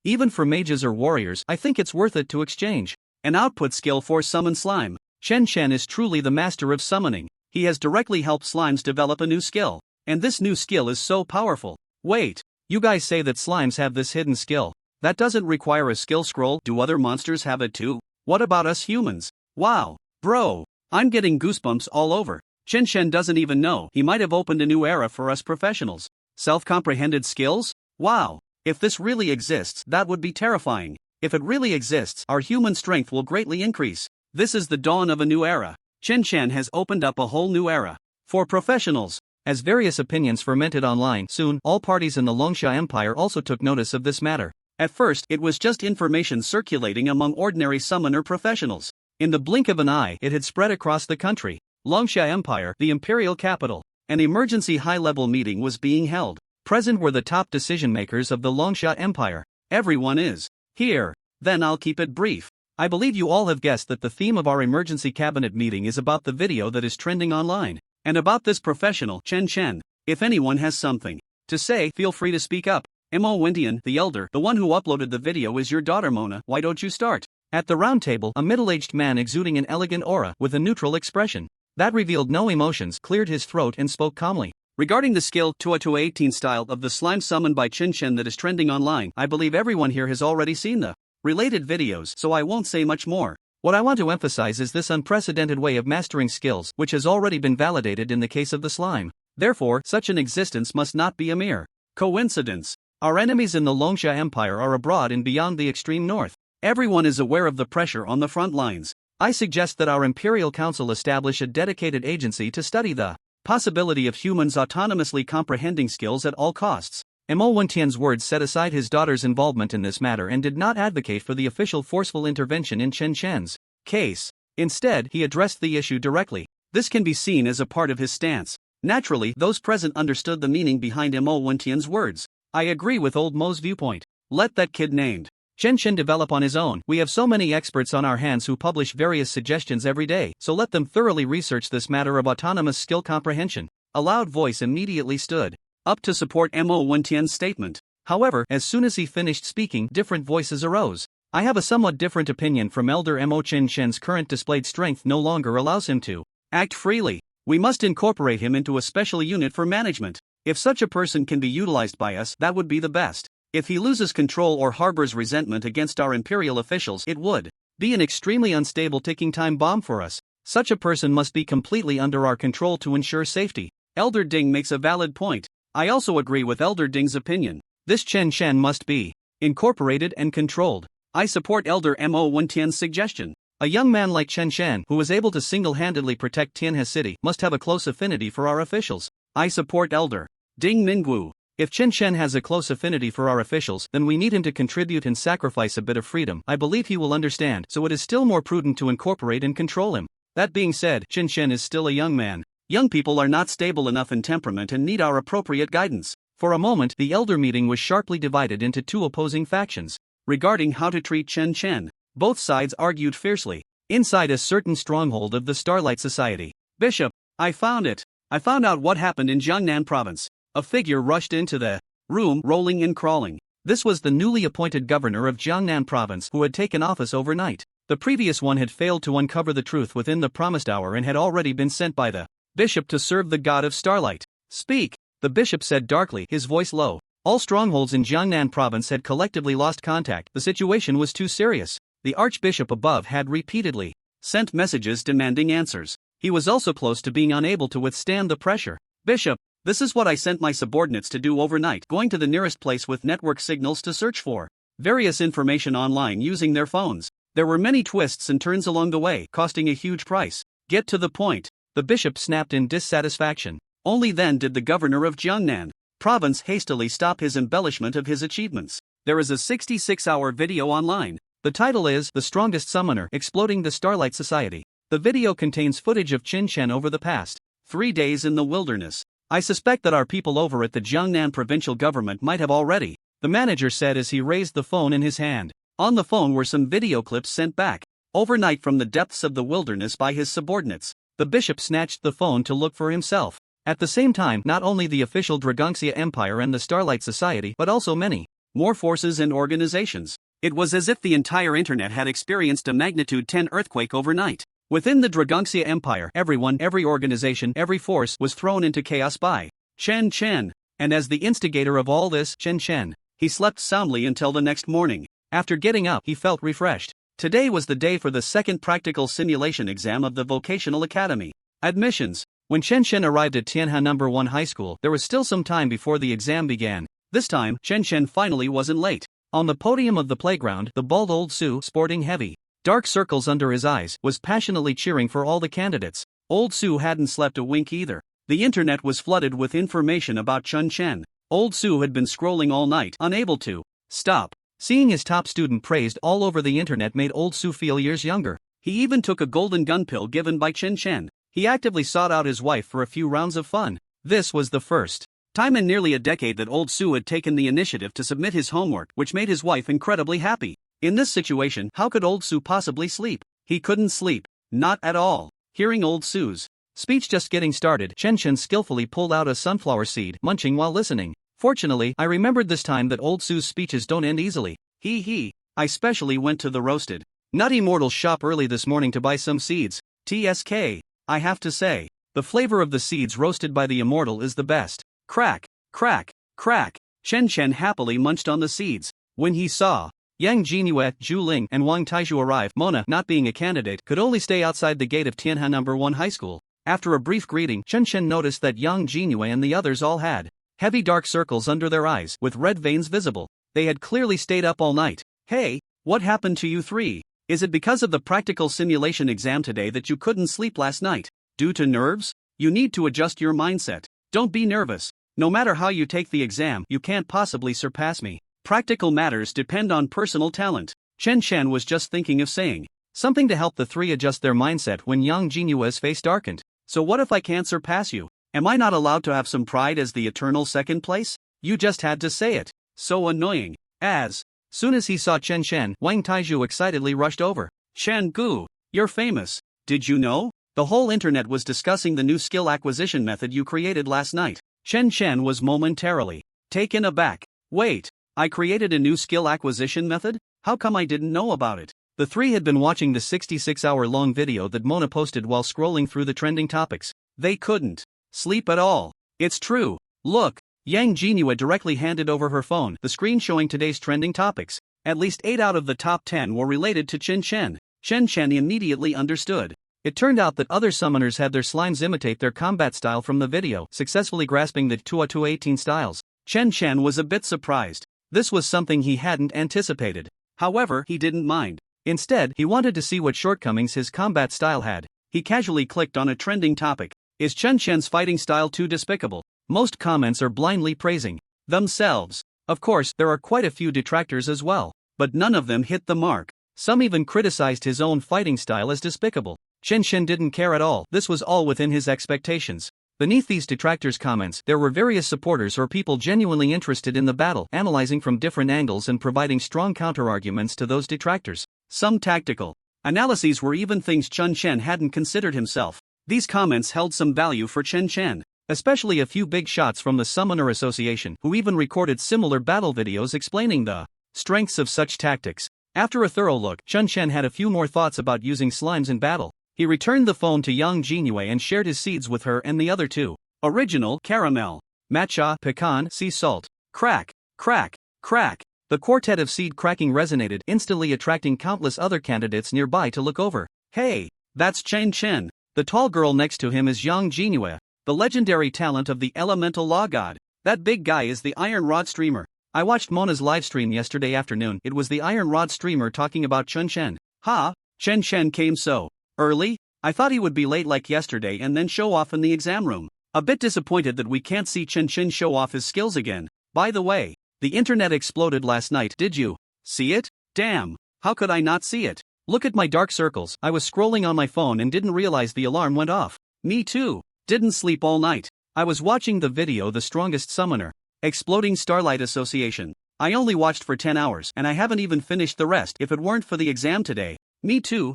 Even for mages or warriors, I think it's worth it to exchange an output skill for summon slime. Chen is truly the master of summoning. He has directly helped slimes develop a new skill. And this new skill is so powerful. Wait, you guys say that slimes have this hidden skill that doesn't require a skill scroll? Do other monsters have it too? What about us humans? Wow, bro, I'm getting goosebumps all over. Chen Shen doesn't even know. He might have opened a new era for us professionals. Self-comprehended skills? Wow, if this really exists, that would be terrifying. If it really exists, our human strength will greatly increase. This is the dawn of a new era. Chen Shen has opened up a whole new era for professionals. As various opinions fermented online, soon all parties in the Longsha Empire also took notice of this matter. At first, it was just information circulating among ordinary summoner professionals. In the blink of an eye, it had spread across the country. Longsha Empire, the imperial capital. An emergency high-level meeting was being held. Present were the top decision-makers of the Longsha Empire. Everyone is here. Then I'll keep it brief. I believe you all have guessed that the theme of our emergency cabinet meeting is about the video that is trending online. And about this professional, Chen Chen. If anyone has something to say, feel free to speak up. Mo Wintian, the elder, the one who uploaded the video, is your daughter Mona. Why don't you start? At the round table, a middle-aged man exuding an elegant aura with a neutral expression that revealed no emotions cleared his throat and spoke calmly. Regarding the skill Tua 18 style of the slime summoned by Chen Chen that is trending online, I believe everyone here has already seen the related videos, so I won't say much more. What I want to emphasize is this unprecedented way of mastering skills, which has already been validated in the case of the slime. Therefore, such an existence must not be a mere coincidence. Our enemies in the Longsha Empire are abroad and beyond the extreme north. Everyone is aware of the pressure on the front lines. I suggest that our Imperial Council establish a dedicated agency to study the possibility of humans autonomously comprehending skills at all costs. Mo Wentian's words set aside his daughter's involvement in this matter and did not advocate for the official forceful intervention in Chen Chen's case. Instead, he addressed the issue directly. This can be seen as a part of his stance. Naturally, those present understood the meaning behind Mo Wentian's words. I agree with old Mo's viewpoint. Let that kid named Chen Chen develop on his own. We have so many experts on our hands who publish various suggestions every day, so let them thoroughly research this matter of autonomous skill comprehension. A loud voice immediately stood up to support Mo Wentian's statement. However, as soon as he finished speaking, different voices arose. I have a somewhat different opinion from Elder Mo. Chen Shen's current displayed strength no longer allows him to act freely. We must incorporate him into a special unit for management. If such a person can be utilized by us, that would be the best. If he loses control or harbors resentment against our imperial officials, it would be an extremely unstable ticking time bomb for us. Such a person must be completely under our control to ensure safety. Elder Ding makes a valid point. I also agree with Elder Ding's opinion. This Chen Shen must be incorporated and controlled. I support Elder Mo Wentian's suggestion. A young man like Chen Shen, who was able to single-handedly protect Tianhe City, must have a close affinity for our officials. I support Elder Ding Minggu. If Chen Shen has a close affinity for our officials, then we need him to contribute and sacrifice a bit of freedom. I believe he will understand, so it is still more prudent to incorporate and control him. That being said, Chen Shen is still a young man. Young people are not stable enough in temperament and need our appropriate guidance. For a moment, the elder meeting was sharply divided into two opposing factions. Regarding how to treat Chen Chen, both sides argued fiercely. Inside a certain stronghold of the Starlight Society, Bishop, I found it. I found out what happened in Jiangnan province. A figure rushed into the room, rolling and crawling. This was the newly appointed governor of Jiangnan province who had taken office overnight. The previous one had failed to uncover the truth within the promised hour and had already been sent by the bishop to serve the god of starlight. Speak, the bishop said darkly, his voice low. All strongholds in Jiangnan province had collectively lost contact. The situation was too serious. The archbishop above had repeatedly sent messages demanding answers. He was also close to being unable to withstand the pressure. Bishop, this is what I sent my subordinates to do overnight, going to the nearest place with network signals to search for various information online using their phones. There were many twists and turns along the way, costing a huge price. Get to the point. The bishop snapped in dissatisfaction. Only then did the governor of Jiangnan province hastily stop his embellishment of his achievements. There is a 66-hour video online. The title is The Strongest Summoner Exploding the Starlight Society. The video contains footage of Chen Chen over the past 3 days in the wilderness. I suspect that our people over at the Jiangnan provincial government might have already, the manager said as he raised the phone in his hand. On the phone were some video clips sent back overnight from the depths of the wilderness by his subordinates. The bishop snatched the phone to look for himself. At the same time, not only the official Dragongxia Empire and the Starlight Society, but also many more forces and organizations. It was as if the entire internet had experienced a magnitude 10 earthquake overnight. Within the Dragongxia Empire, everyone, every organization, every force was thrown into chaos by Chen Chen. And as the instigator of all this, Chen Chen, he slept soundly until the next morning. After getting up, he felt refreshed. Today was the day for the second practical simulation exam of the Vocational Academy. Admissions. When Chen Chen arrived at Tianhe No. 1 High School, there was still some time before the exam began. This time, Chen Chen finally wasn't late. On the podium of the playground, the bald old Su, sporting heavy, dark circles under his eyes, was passionately cheering for all the candidates. Old Su hadn't slept a wink either. The internet was flooded with information about Chen Chen. Old Su had been scrolling all night, unable to stop. Seeing his top student praised all over the internet made old Su feel years younger. He even took a golden gun pill given by Chen Chen. He actively sought out his wife for a few rounds of fun. This was the first time in nearly a decade that old Su had taken the initiative to submit his homework, which made his wife incredibly happy. In this situation, how could old Su possibly sleep? He couldn't sleep. Not at all. Hearing old Su's speech just getting started, Chen Chen skillfully pulled out a sunflower seed, munching while listening. Fortunately, I remembered this time that old Su's speeches don't end easily. I specially went to the roasted Nutty Mortal's shop early this morning to buy some seeds. TSK. I have to say, the flavor of the seeds roasted by the immortal is the best. Crack, crack, crack. Chen Chen happily munched on the seeds. When he saw Yang Jingyue, Zhu Ling, and Wang Taizhu arrive, Mona, not being a candidate, could only stay outside the gate of Tianhe No. 1 High School. After a brief greeting, Chen Chen noticed that Yang Jingyue and the others all had heavy dark circles under their eyes, with red veins visible. They had clearly stayed up all night. Hey, what happened to you three? Is it because of the practical simulation exam today that you couldn't sleep last night? Due to nerves? You need to adjust your mindset. Don't be nervous. No matter how you take the exam, you can't possibly surpass me. Practical matters depend on personal talent. Chen Chen was just thinking of saying something to help the three adjust their mindset when Yang Jinyue's face darkened. So what if I can't surpass you? Am I not allowed to have some pride as the eternal second place? You just had to say it. So annoying. As soon as he saw Chen Chen, Wang Taizhu excitedly rushed over. Chen Gu, you're famous. Did you know? The whole internet was discussing the new skill acquisition method you created last night. Chen Chen was momentarily taken aback. Wait, I created a new skill acquisition method? How come I didn't know about it? The three had been watching the 66-hour-long video that Mona posted while scrolling through the trending topics. They couldn't sleep at all. It's true. Look, Yang Jinyue directly handed over her phone, the screen showing today's trending topics. At least 8 out of the top 10 were related to Chen Chen. Chen Chen immediately understood. It turned out that other summoners had their slimes imitate their combat style from the video, successfully grasping the 218 styles. Chen Chen was a bit surprised. This was something he hadn't anticipated. However, he didn't mind. Instead, he wanted to see what shortcomings his combat style had. He casually clicked on a trending topic. Is Chen Chen's fighting style too despicable? Most comments are blindly praising themselves. Of course, there are quite a few detractors as well, but none of them hit the mark. Some even criticized his own fighting style as despicable. Chen Chen didn't care at all. This was all within his expectations. Beneath these detractors' comments, there were various supporters or people genuinely interested in the battle, analyzing from different angles and providing strong counterarguments to those detractors. Some tactical analyses were even things Chen Chen hadn't considered himself. These comments held some value for Chen Chen, especially a few big shots from the Summoner Association, who even recorded similar battle videos explaining the strengths of such tactics. After a thorough look, Chen Chen had a few more thoughts about using slimes in battle. He returned the phone to Yang Jinyue and shared his seeds with her and the other two. Original, caramel. Matcha, pecan, sea salt. Crack, crack, crack. The quartet of seed cracking resonated, instantly attracting countless other candidates nearby to look over. Hey, that's Chen Chen. The tall girl next to him is Yang Jinyue, the legendary talent of the elemental law god. That big guy is the Iron Rod streamer. I watched Mona's livestream yesterday afternoon. It was the Iron Rod streamer talking about Chen Chen. Ha, Chen Chen came so early? I thought he would be late like yesterday and then show off in the exam room. A bit disappointed that we can't see Chen Chen show off his skills again. By the way, the internet exploded last night. Did you see it? Damn, how could I not see it? Look at my dark circles. I was scrolling on my phone and didn't realize the alarm went off. Me too. Didn't sleep all night. I was watching the video The Strongest Summoner, Exploding Starlight Association. I only watched for 10 hours and I haven't even finished the rest. If it weren't for the exam today. Me too.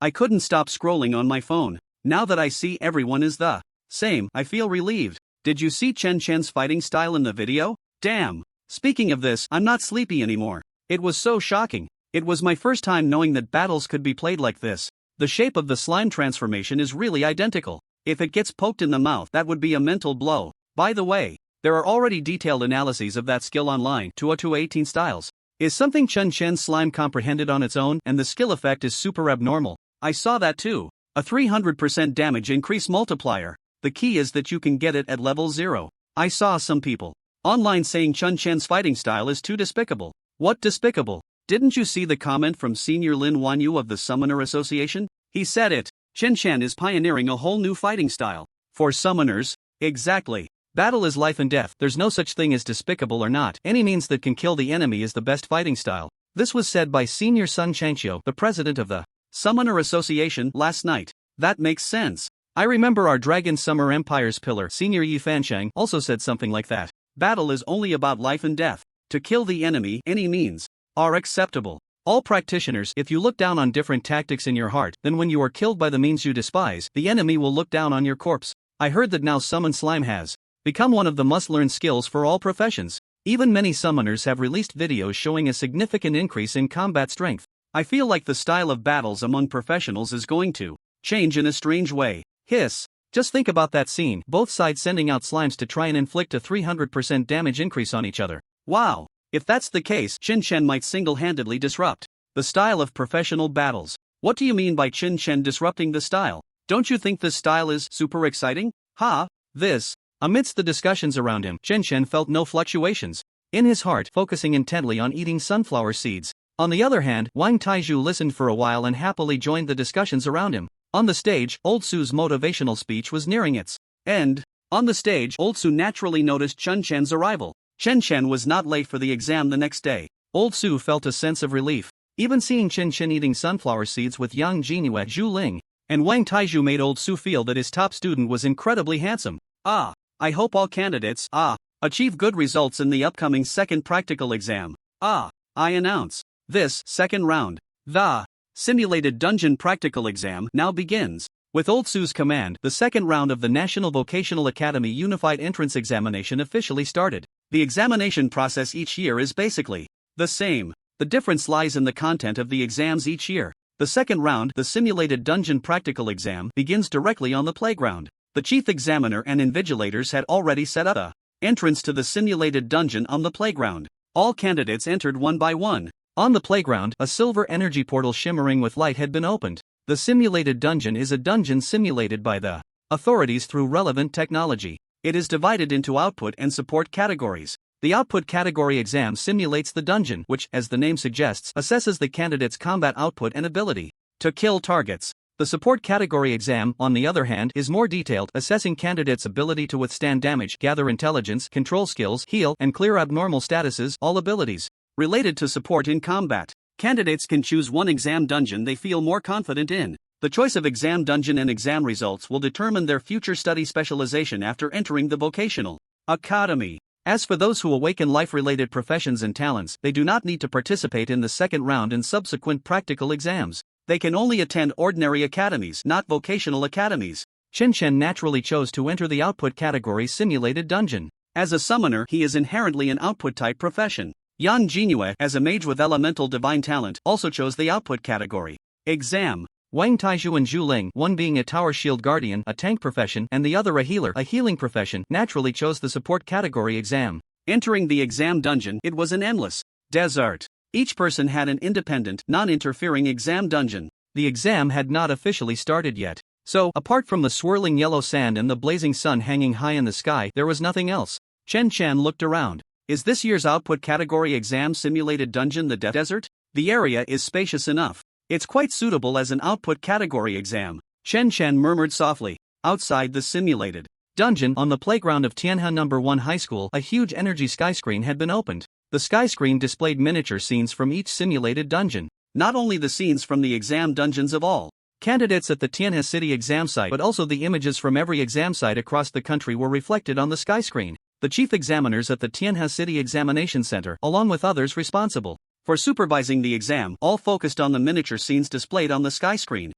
I couldn't stop scrolling on my phone. Now that I see everyone is the same, I feel relieved. Did you see Chen Chen's fighting style in the video? Damn. Speaking of this, I'm not sleepy anymore. It was so shocking. It was my first time knowing that battles could be played like this. The shape of the slime transformation is really identical. If it gets poked in the mouth, that would be a mental blow. By the way, there are already detailed analyses of that skill online, 20218 styles. Is something Chun Chen's slime comprehended on its own and the skill effect is super abnormal? I saw that too. A 300% damage increase multiplier. The key is that you can get it at level 0. I saw some people online saying Chun Chen's fighting style is too despicable. What despicable? Didn't you see the comment from Senior Lin Wanyu of the Summoner Association? He said it. Chun Chen is pioneering a whole new fighting style. For summoners, exactly. Battle is life and death. There's no such thing as despicable or not. Any means that can kill the enemy is the best fighting style. This was said by Senior Sun Changqiu, the president of the Summoner Association, last night. That makes sense. I remember our Dragon Summer Empire's pillar, Senior Yi Fanshang, also said something like that. Battle is only about life and death. To kill the enemy, any means are acceptable. All practitioners, if you look down on different tactics in your heart, then when you are killed by the means you despise, the enemy will look down on your corpse. I heard that now summon slime has become one of the must-learn skills for all professions. Even many summoners have released videos showing a significant increase in combat strength. I feel like the style of battles among professionals is going to change in a strange way. Hiss. Just think about that scene, both sides sending out slimes to try and inflict a 300% damage increase on each other. Wow. If that's the case, Chun Chen might single-handedly disrupt the style of professional battles. What do you mean by Chun Chen disrupting the style? Don't you think this style is super exciting? Ha! This. Amidst the discussions around him, Chun Chen felt no fluctuations in his heart, focusing intently on eating sunflower seeds. On the other hand, Wang Taizhu listened for a while and happily joined the discussions around him. On the stage, Old Su's motivational speech was nearing its end. On the stage, Old Su naturally noticed Chun Chen's arrival. Chun Chen was not late for the exam the next day. Old Su felt a sense of relief. Even seeing Chun Chen eating sunflower seeds with Yang Jinhua, Zhu Ling, and Wang Taizhu made Old Su feel that his top student was incredibly handsome. I hope all candidates achieve good results in the upcoming second practical exam. I announce this second round. The simulated dungeon practical exam now begins. With Old Su's command, the second round of the National Vocational Academy Unified Entrance Examination officially started. The examination process each year is basically the same. The difference lies in the content of the exams each year. The second round, the simulated dungeon practical exam, begins directly on the playground. The chief examiner and invigilators had already set up a entrance to the simulated dungeon on the playground. All candidates entered one by one. On the playground, a silver energy portal shimmering with light had been opened. The simulated dungeon is a dungeon simulated by the authorities through relevant technology. It is divided into output and support categories. The output category exam simulates the dungeon, which, as the name suggests, assesses the candidate's combat output and ability to kill targets. The support category exam, on the other hand, is more detailed, assessing candidates' ability to withstand damage, gather intelligence, control skills, heal, and clear abnormal statuses, all abilities related to support in combat. Candidates can choose one exam dungeon they feel more confident in. The choice of exam dungeon and exam results will determine their future study specialization after entering the vocational academy. As for those who awaken life-related professions and talents, they do not need to participate in the second round and subsequent practical exams. They can only attend ordinary academies, not vocational academies. Chun Chen naturally chose to enter the output category simulated dungeon. As a summoner, he is inherently an output-type profession. Yang Jinhua, as a mage with elemental divine talent, also chose the output category exam. Wang Taizhu and Zhu Ling, one being a tower shield guardian, a tank profession, and the other a healer, a healing profession, naturally chose the support category exam. Entering the exam dungeon, it was an endless desert. Each person had an independent, non-interfering exam dungeon. The exam had not officially started yet. So, apart from the swirling yellow sand and the blazing sun hanging high in the sky, there was nothing else. Chun Chen looked around. Is this year's output category exam simulated dungeon the Death Desert? The area is spacious enough. It's quite suitable as an output category exam. Chun Chen murmured softly. Outside the simulated dungeon, on the playground of Tianhe No. 1 High School, a huge energy sky screen had been opened. The sky screen displayed miniature scenes from each simulated dungeon. Not only the scenes from the exam dungeons of all candidates at the Tianhe City exam site, but also the images from every exam site across the country were reflected on the sky screen. The chief examiners at the Tianhe City Examination Center, along with others responsible for supervising the exam, all focused on the miniature scenes displayed on the sky screen.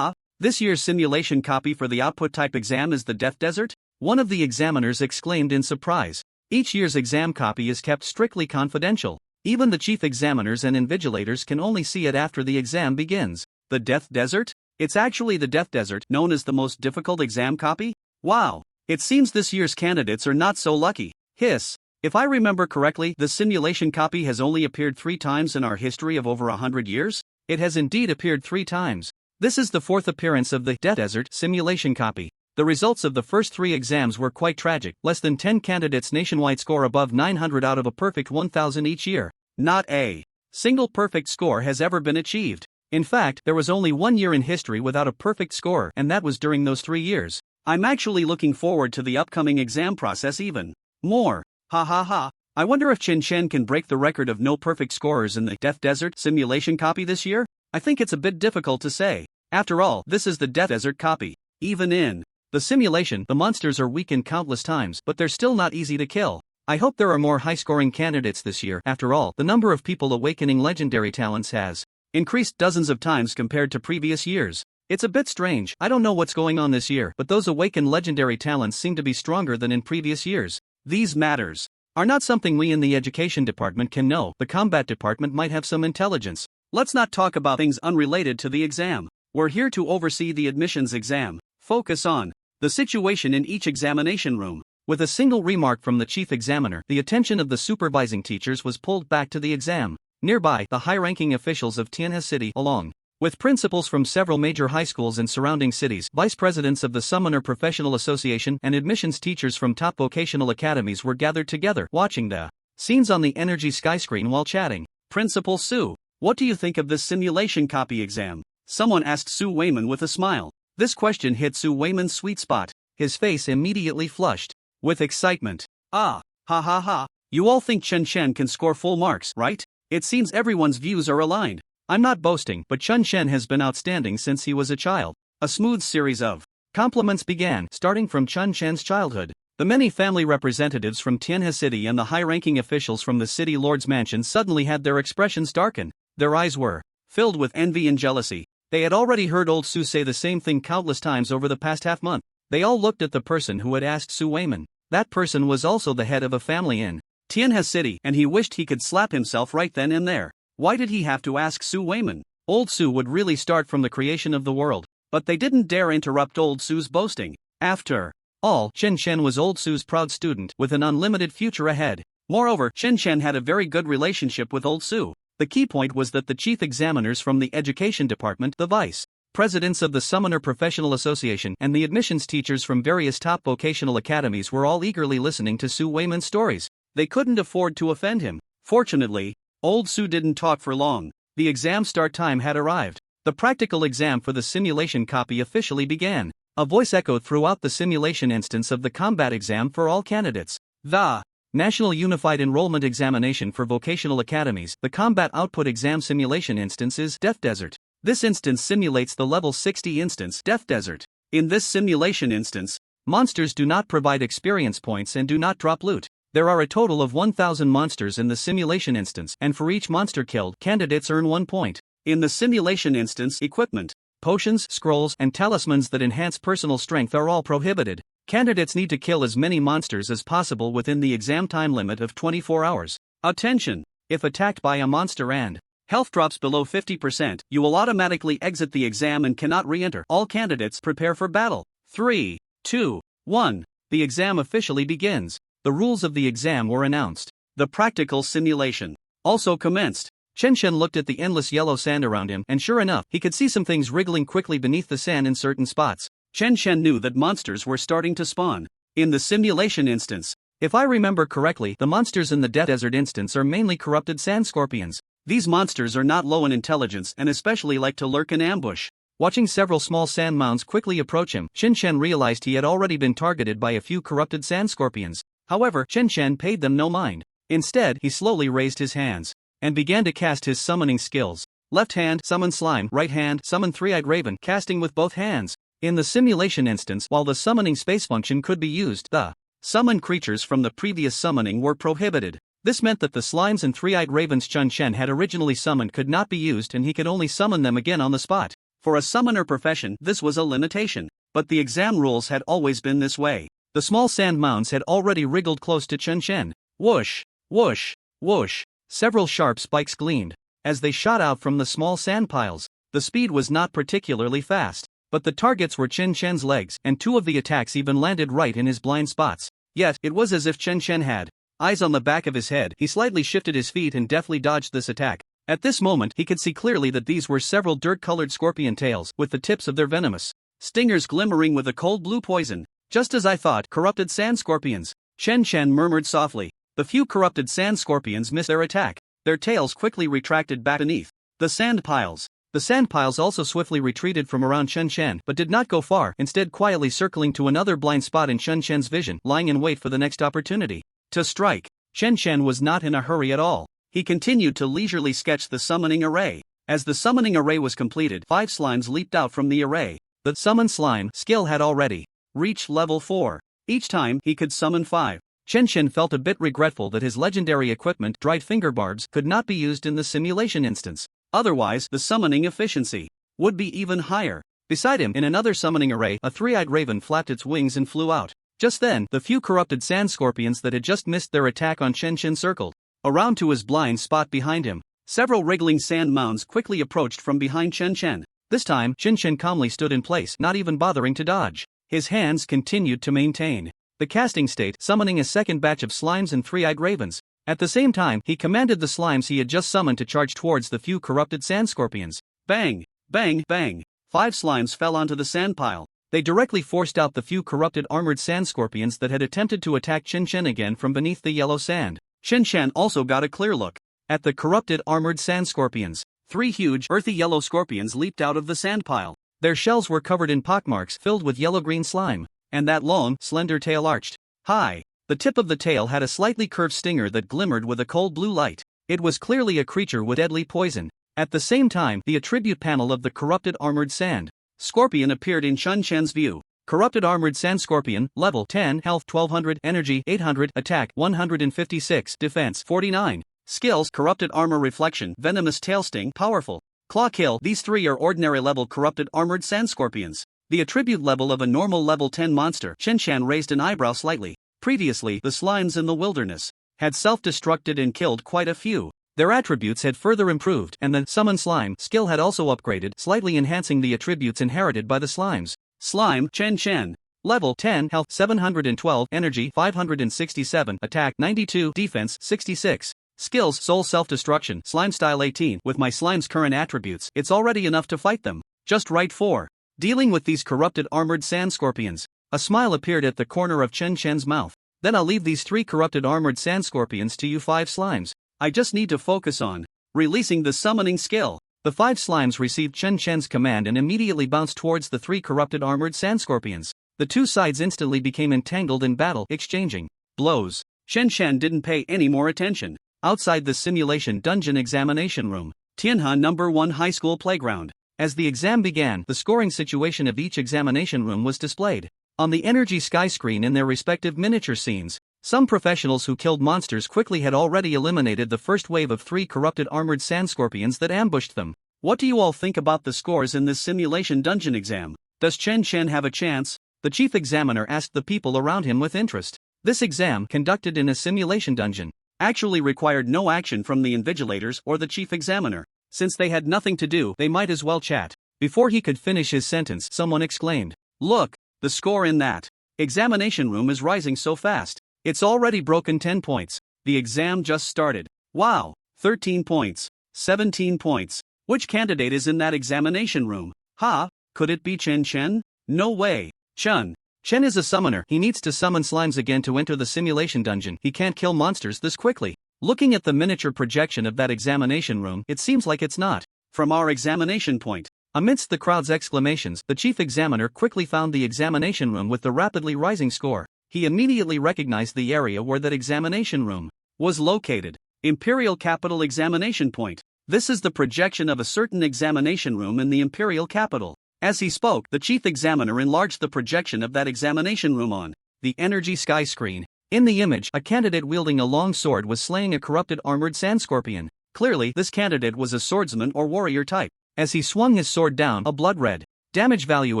This year's simulation copy for the output type exam is the Death Desert? One of the examiners exclaimed in surprise. Each year's exam copy is kept strictly confidential. Even the chief examiners and invigilators can only see it after the exam begins. The Death Desert? It's actually the Death Desert, known as the most difficult exam copy? Wow! It seems this year's candidates are not so lucky. Hiss. If I remember correctly, the simulation copy has only appeared 3 times in our history of over 100 years? It has indeed appeared 3 times. This is the 4th appearance of the Death Desert simulation copy. The results of the first 3 exams were quite tragic. Less than 10 candidates nationwide score above 900 out of a perfect 1,000 each year. Not a single perfect score has ever been achieved. In fact, there was only 1 year in history without a perfect score, and that was during those 3 years. I'm actually looking forward to the upcoming exam process even more. Ha ha ha. I wonder if Chen Chen can break the record of no perfect scorers in the Death Desert simulation copy this year? I think it's a bit difficult to say. After all, this is the Death Desert copy. Even in the simulation, the monsters are weakened countless times, but they're still not easy to kill. I hope there are more high-scoring candidates this year. After all, the number of people awakening legendary talents has increased dozens of times compared to previous years. It's a bit strange. I don't know what's going on this year, but those awakened legendary talents seem to be stronger than in previous years. These matters are not something we in the education department can know. The combat department might have some intelligence. Let's not talk about things unrelated to the exam. We're here to oversee the admissions exam. Focus on the situation in each examination room. With a single remark from the chief examiner, the attention of the supervising teachers was pulled back to the exam. Nearby, the high-ranking officials of Tianhe City, along with principals from several major high schools in surrounding cities, vice presidents of the Summoner Professional Association, and admissions teachers from top vocational academies were gathered together, watching the scenes on the energy skyscreen while chatting. Principal Su, what do you think of this simulation copy exam? Someone asked Su Weiman with a smile. This question hit Su Weiman's sweet spot. His face immediately flushed with excitement. Ah, ha ha ha. You all think Chen Chen can score full marks, right? It seems everyone's views are aligned. I'm not boasting, but Chen Chen has been outstanding since he was a child. A smooth series of compliments began, starting from Chen Chen's childhood. The many family representatives from Tianhe City and the high-ranking officials from the city lord's mansion suddenly had their expressions darken. Their eyes were filled with envy and jealousy. They had already heard old Su say the same thing countless times over the past half-month. They all looked at the person who had asked Su Weiman. That person was also the head of a family in Tianhe City, and he wished he could slap himself right then and there. Why did he have to ask Su Weiman? Old Su would really start from the creation of the world. But they didn't dare interrupt old Su's boasting. After all, Chen Chen was old Su's proud student with an unlimited future ahead. Moreover, Chen Chen had a very good relationship with old Su. The key point was that the chief examiners from the education department, the vice presidents of the Summoner Professional Association, and the admissions teachers from various top vocational academies were all eagerly listening to Su Weiman's stories. They couldn't afford to offend him. Fortunately, old Su didn't talk for long. The exam start time had arrived. The practical exam for the simulation copy officially began. A voice echoed throughout the simulation instance of the combat exam for all candidates. The National Unified Enrollment Examination for Vocational Academies, the Combat Output Exam Simulation instance is Death Desert. This instance simulates the level 60 instance Death Desert. In this simulation instance, monsters do not provide experience points and do not drop loot. There are a total of 1,000 monsters in the simulation instance, and for each monster killed, candidates earn 1 point. In the simulation instance, equipment, potions, scrolls, and talismans that enhance personal strength are all prohibited. Candidates need to kill as many monsters as possible within the exam time limit of 24 hours. Attention! If attacked by a monster and health drops below 50%, you will automatically exit the exam and cannot re-enter. All candidates prepare for battle. 3, 2, 1. The exam officially begins. The rules of the exam were announced. The practical simulation also commenced. Chen Chen looked at the endless yellow sand around him, and sure enough, he could see some things wriggling quickly beneath the sand in certain spots. Chen Chen knew that monsters were starting to spawn. In the simulation instance, if I remember correctly, the monsters in the Death Desert instance are mainly corrupted sand scorpions. These monsters are not low in intelligence and especially like to lurk in ambush. Watching several small sand mounds quickly approach him, Chen Chen realized he had already been targeted by a few corrupted sand scorpions. However, Chen Chen paid them no mind. Instead, he slowly raised his hands and began to cast his summoning skills. Left hand, summon slime. Right hand, summon three-eyed raven, casting with both hands. In the simulation instance, while the summoning space function could be used, the summoned creatures from the previous summoning were prohibited. This meant that the slimes and three-eyed ravens Chen Chen had originally summoned could not be used, and he could only summon them again on the spot. For a summoner profession, this was a limitation. But the exam rules had always been this way. The small sand mounds had already wriggled close to Chen Chen. Whoosh, whoosh, whoosh. Several sharp spikes gleamed as they shot out from the small sand piles. The speed was not particularly fast, but the targets were Chen Chen's legs, and 2 of the attacks even landed right in his blind spots. Yet, it was as if Chen Chen had eyes on the back of his head, he slightly shifted his feet and deftly dodged this attack. At this moment, he could see clearly that these were several dirt-colored scorpion tails, with the tips of their venomous stingers glimmering with a cold blue poison. Just as I thought, corrupted sand scorpions. Chen Chen murmured softly. The few corrupted sand scorpions missed their attack. Their tails quickly retracted back beneath the sand piles. The sand piles also swiftly retreated from around Chen Chen, but did not go far, instead quietly circling to another blind spot in Chen Chen's vision, lying in wait for the next opportunity to strike. Chen Chen was not in a hurry at all. He continued to leisurely sketch the summoning array. As the summoning array was completed, 5 slimes leaped out from the array. The summon slime skill had already reached level 4. Each time, he could summon 5. Chen Chen felt a bit regretful that his legendary equipment, dried finger barbs, could not be used in the simulation instance. Otherwise, the summoning efficiency would be even higher. Beside him, in another summoning array, a 3-eyed raven flapped its wings and flew out. Just then, the few corrupted sand scorpions that had just missed their attack on Chen Chen circled around to his blind spot behind him. Several wriggling sand mounds quickly approached from behind Chen Chen. This time, Chen Chen calmly stood in place, not even bothering to dodge. His hands continued to maintain the casting state, summoning a second batch of slimes and 3-eyed ravens. At the same time, he commanded the slimes he had just summoned to charge towards the few corrupted sand scorpions. Bang! Bang! Bang! 5 slimes fell onto the sand pile. They directly forced out the few corrupted armored sand scorpions that had attempted to attack Chen Chen again from beneath the yellow sand. Chen Chen also got a clear look at the corrupted armored sand scorpions. 3 huge, earthy yellow scorpions leaped out of the sand pile. Their shells were covered in pockmarks filled with yellow-green slime, and that long, slender tail arched high. The tip of the tail had a slightly curved stinger that glimmered with a cold blue light. It was clearly a creature with deadly poison. At the same time, the attribute panel of the corrupted armored sand scorpion appeared in Chen Chen's view. Corrupted armored sand scorpion, level 10, health 1200, energy 800, attack 156, defense 49. Skills: corrupted armor reflection, venomous tail sting, powerful claw kill. These 3 are ordinary level corrupted armored sand scorpions. The attribute level of a normal level 10 monster. Chen Chen raised an eyebrow slightly. Previously, the slimes in the wilderness had self-destructed and killed quite a few. Their attributes had further improved, and the summon slime skill had also upgraded, slightly enhancing the attributes inherited by the slimes. Slime Chen Chen, level 10, health 712, energy 567, attack 92, defense 66. Skills: soul self-destruction, slime style 18. With my slime's current attributes, it's already enough to fight them. Just right for dealing with these corrupted armored sand scorpions. A smile appeared at the corner of Chen Chen's mouth. Then I'll leave these 3 corrupted armored sand scorpions to you 5 slimes. I just need to focus on releasing the summoning skill. The 5 slimes received Chen Chen's command and immediately bounced towards the 3 corrupted armored sand scorpions. The 2 sides instantly became entangled in battle, exchanging blows. Chen Chen didn't pay any more attention. Outside the simulation dungeon examination room, Tianhe No. 1 high school playground. As the exam began, the scoring situation of each examination room was displayed on the energy sky screen in their respective miniature scenes. Some professionals who killed monsters quickly had already eliminated the first wave of 3 corrupted armored sand scorpions that ambushed them. What do you all think about the scores in this simulation dungeon exam? Does Chen Chen have a chance? The chief examiner asked the people around him with interest. This exam, conducted in a simulation dungeon, actually required no action from the invigilators or the chief examiner. Since they had nothing to do, they might as well chat. Before he could finish his sentence, someone exclaimed, "Look, the score in that examination room is rising so fast. It's already broken 10 points. The exam just started. Wow, 13 points, 17 points. Which candidate is in that examination room? Ha, could it be Chen Chen? No way. Chen is a summoner. He needs to summon slimes again to enter the simulation dungeon. He can't kill monsters this quickly." Looking at the miniature projection of that examination room, it seems like it's not from our examination point. Amidst the crowd's exclamations, the chief examiner quickly found the examination room with the rapidly rising score. He immediately recognized the area where that examination room was located. Imperial Capital Examination Point. This is the projection of a certain examination room in the Imperial Capital. As he spoke, the chief examiner enlarged the projection of that examination room on the energy sky screen. In the image, a candidate wielding a long sword was slaying a corrupted armored sand scorpion. Clearly, this candidate was a swordsman or warrior type. As he swung his sword down, a blood-red damage value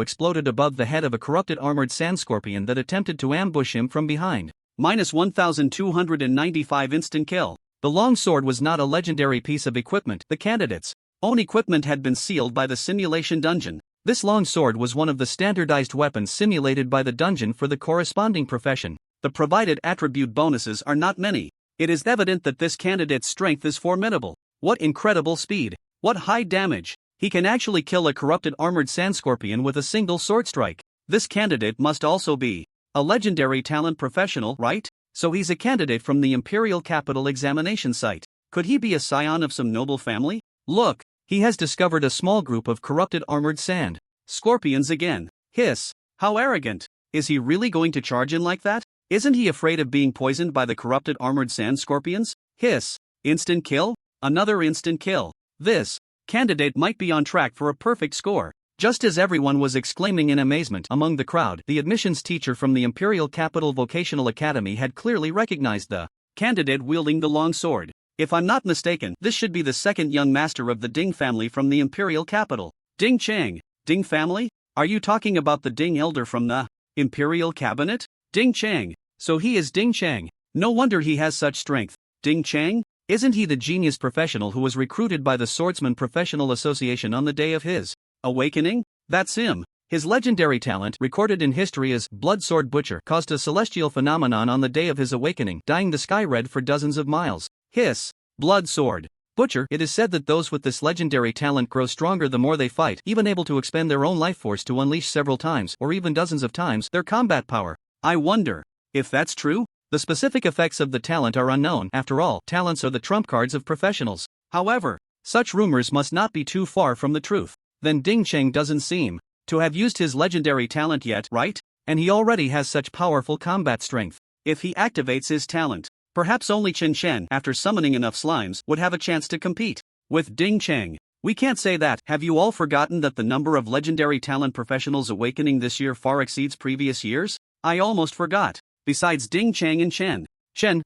exploded above the head of a corrupted armored sand scorpion that attempted to ambush him from behind. Minus 1,295 instant kill. The long sword was not a legendary piece of equipment. The candidate's own equipment had been sealed by the simulation dungeon. This long sword was one of the standardized weapons simulated by the dungeon for the corresponding profession. The provided attribute bonuses are not many. It is evident that this candidate's strength is formidable. What incredible speed! What high damage! He can actually kill a corrupted armored sand scorpion with a single sword strike. This candidate must also be a legendary talent professional, right? So he's a candidate from the Imperial Capital examination site. Could he be a scion of some noble family? Look, he has discovered a small group of corrupted armored sand scorpions again. Hiss! How arrogant! Is he really going to charge in like that? Isn't he afraid of being poisoned by the corrupted armored sand scorpions? Hiss! Instant kill? Another instant kill. This candidate might be on track for a perfect score. Just as everyone was exclaiming in amazement among the crowd, the admissions teacher from the Imperial Capital Vocational Academy had clearly recognized the candidate wielding the long sword. If I'm not mistaken, this should be the second young master of the Ding family from the Imperial Capital. Ding Chang. Ding family? Are you talking about the Ding elder from the Imperial Cabinet? Ding Chang. So he is Ding Chang. No wonder he has such strength. Ding Chang? Isn't he the genius professional who was recruited by the Swordsman Professional Association on the day of his awakening? That's him. His legendary talent, recorded in history as Blood Sword Butcher, caused a celestial phenomenon on the day of his awakening, dyeing the sky red for dozens of miles. Hiss! Blood Sword Butcher. It is said that those with this legendary talent grow stronger the more they fight, even able to expend their own life force to unleash several times, or even dozens of times, their combat power. I wonder if that's true? The specific effects of the talent are unknown. After all, talents are the trump cards of professionals. However, such rumors must not be too far from the truth. Then Ding Cheng doesn't seem to have used his legendary talent yet, right? And he already has such powerful combat strength. If he activates his talent, perhaps only Chen Shen, after summoning enough slimes, would have a chance to compete with Ding Cheng. We can't say that. Have you all forgotten that the number of legendary talent professionals awakening this year far exceeds previous years? I almost forgot. Besides Ding Cheng and Shen,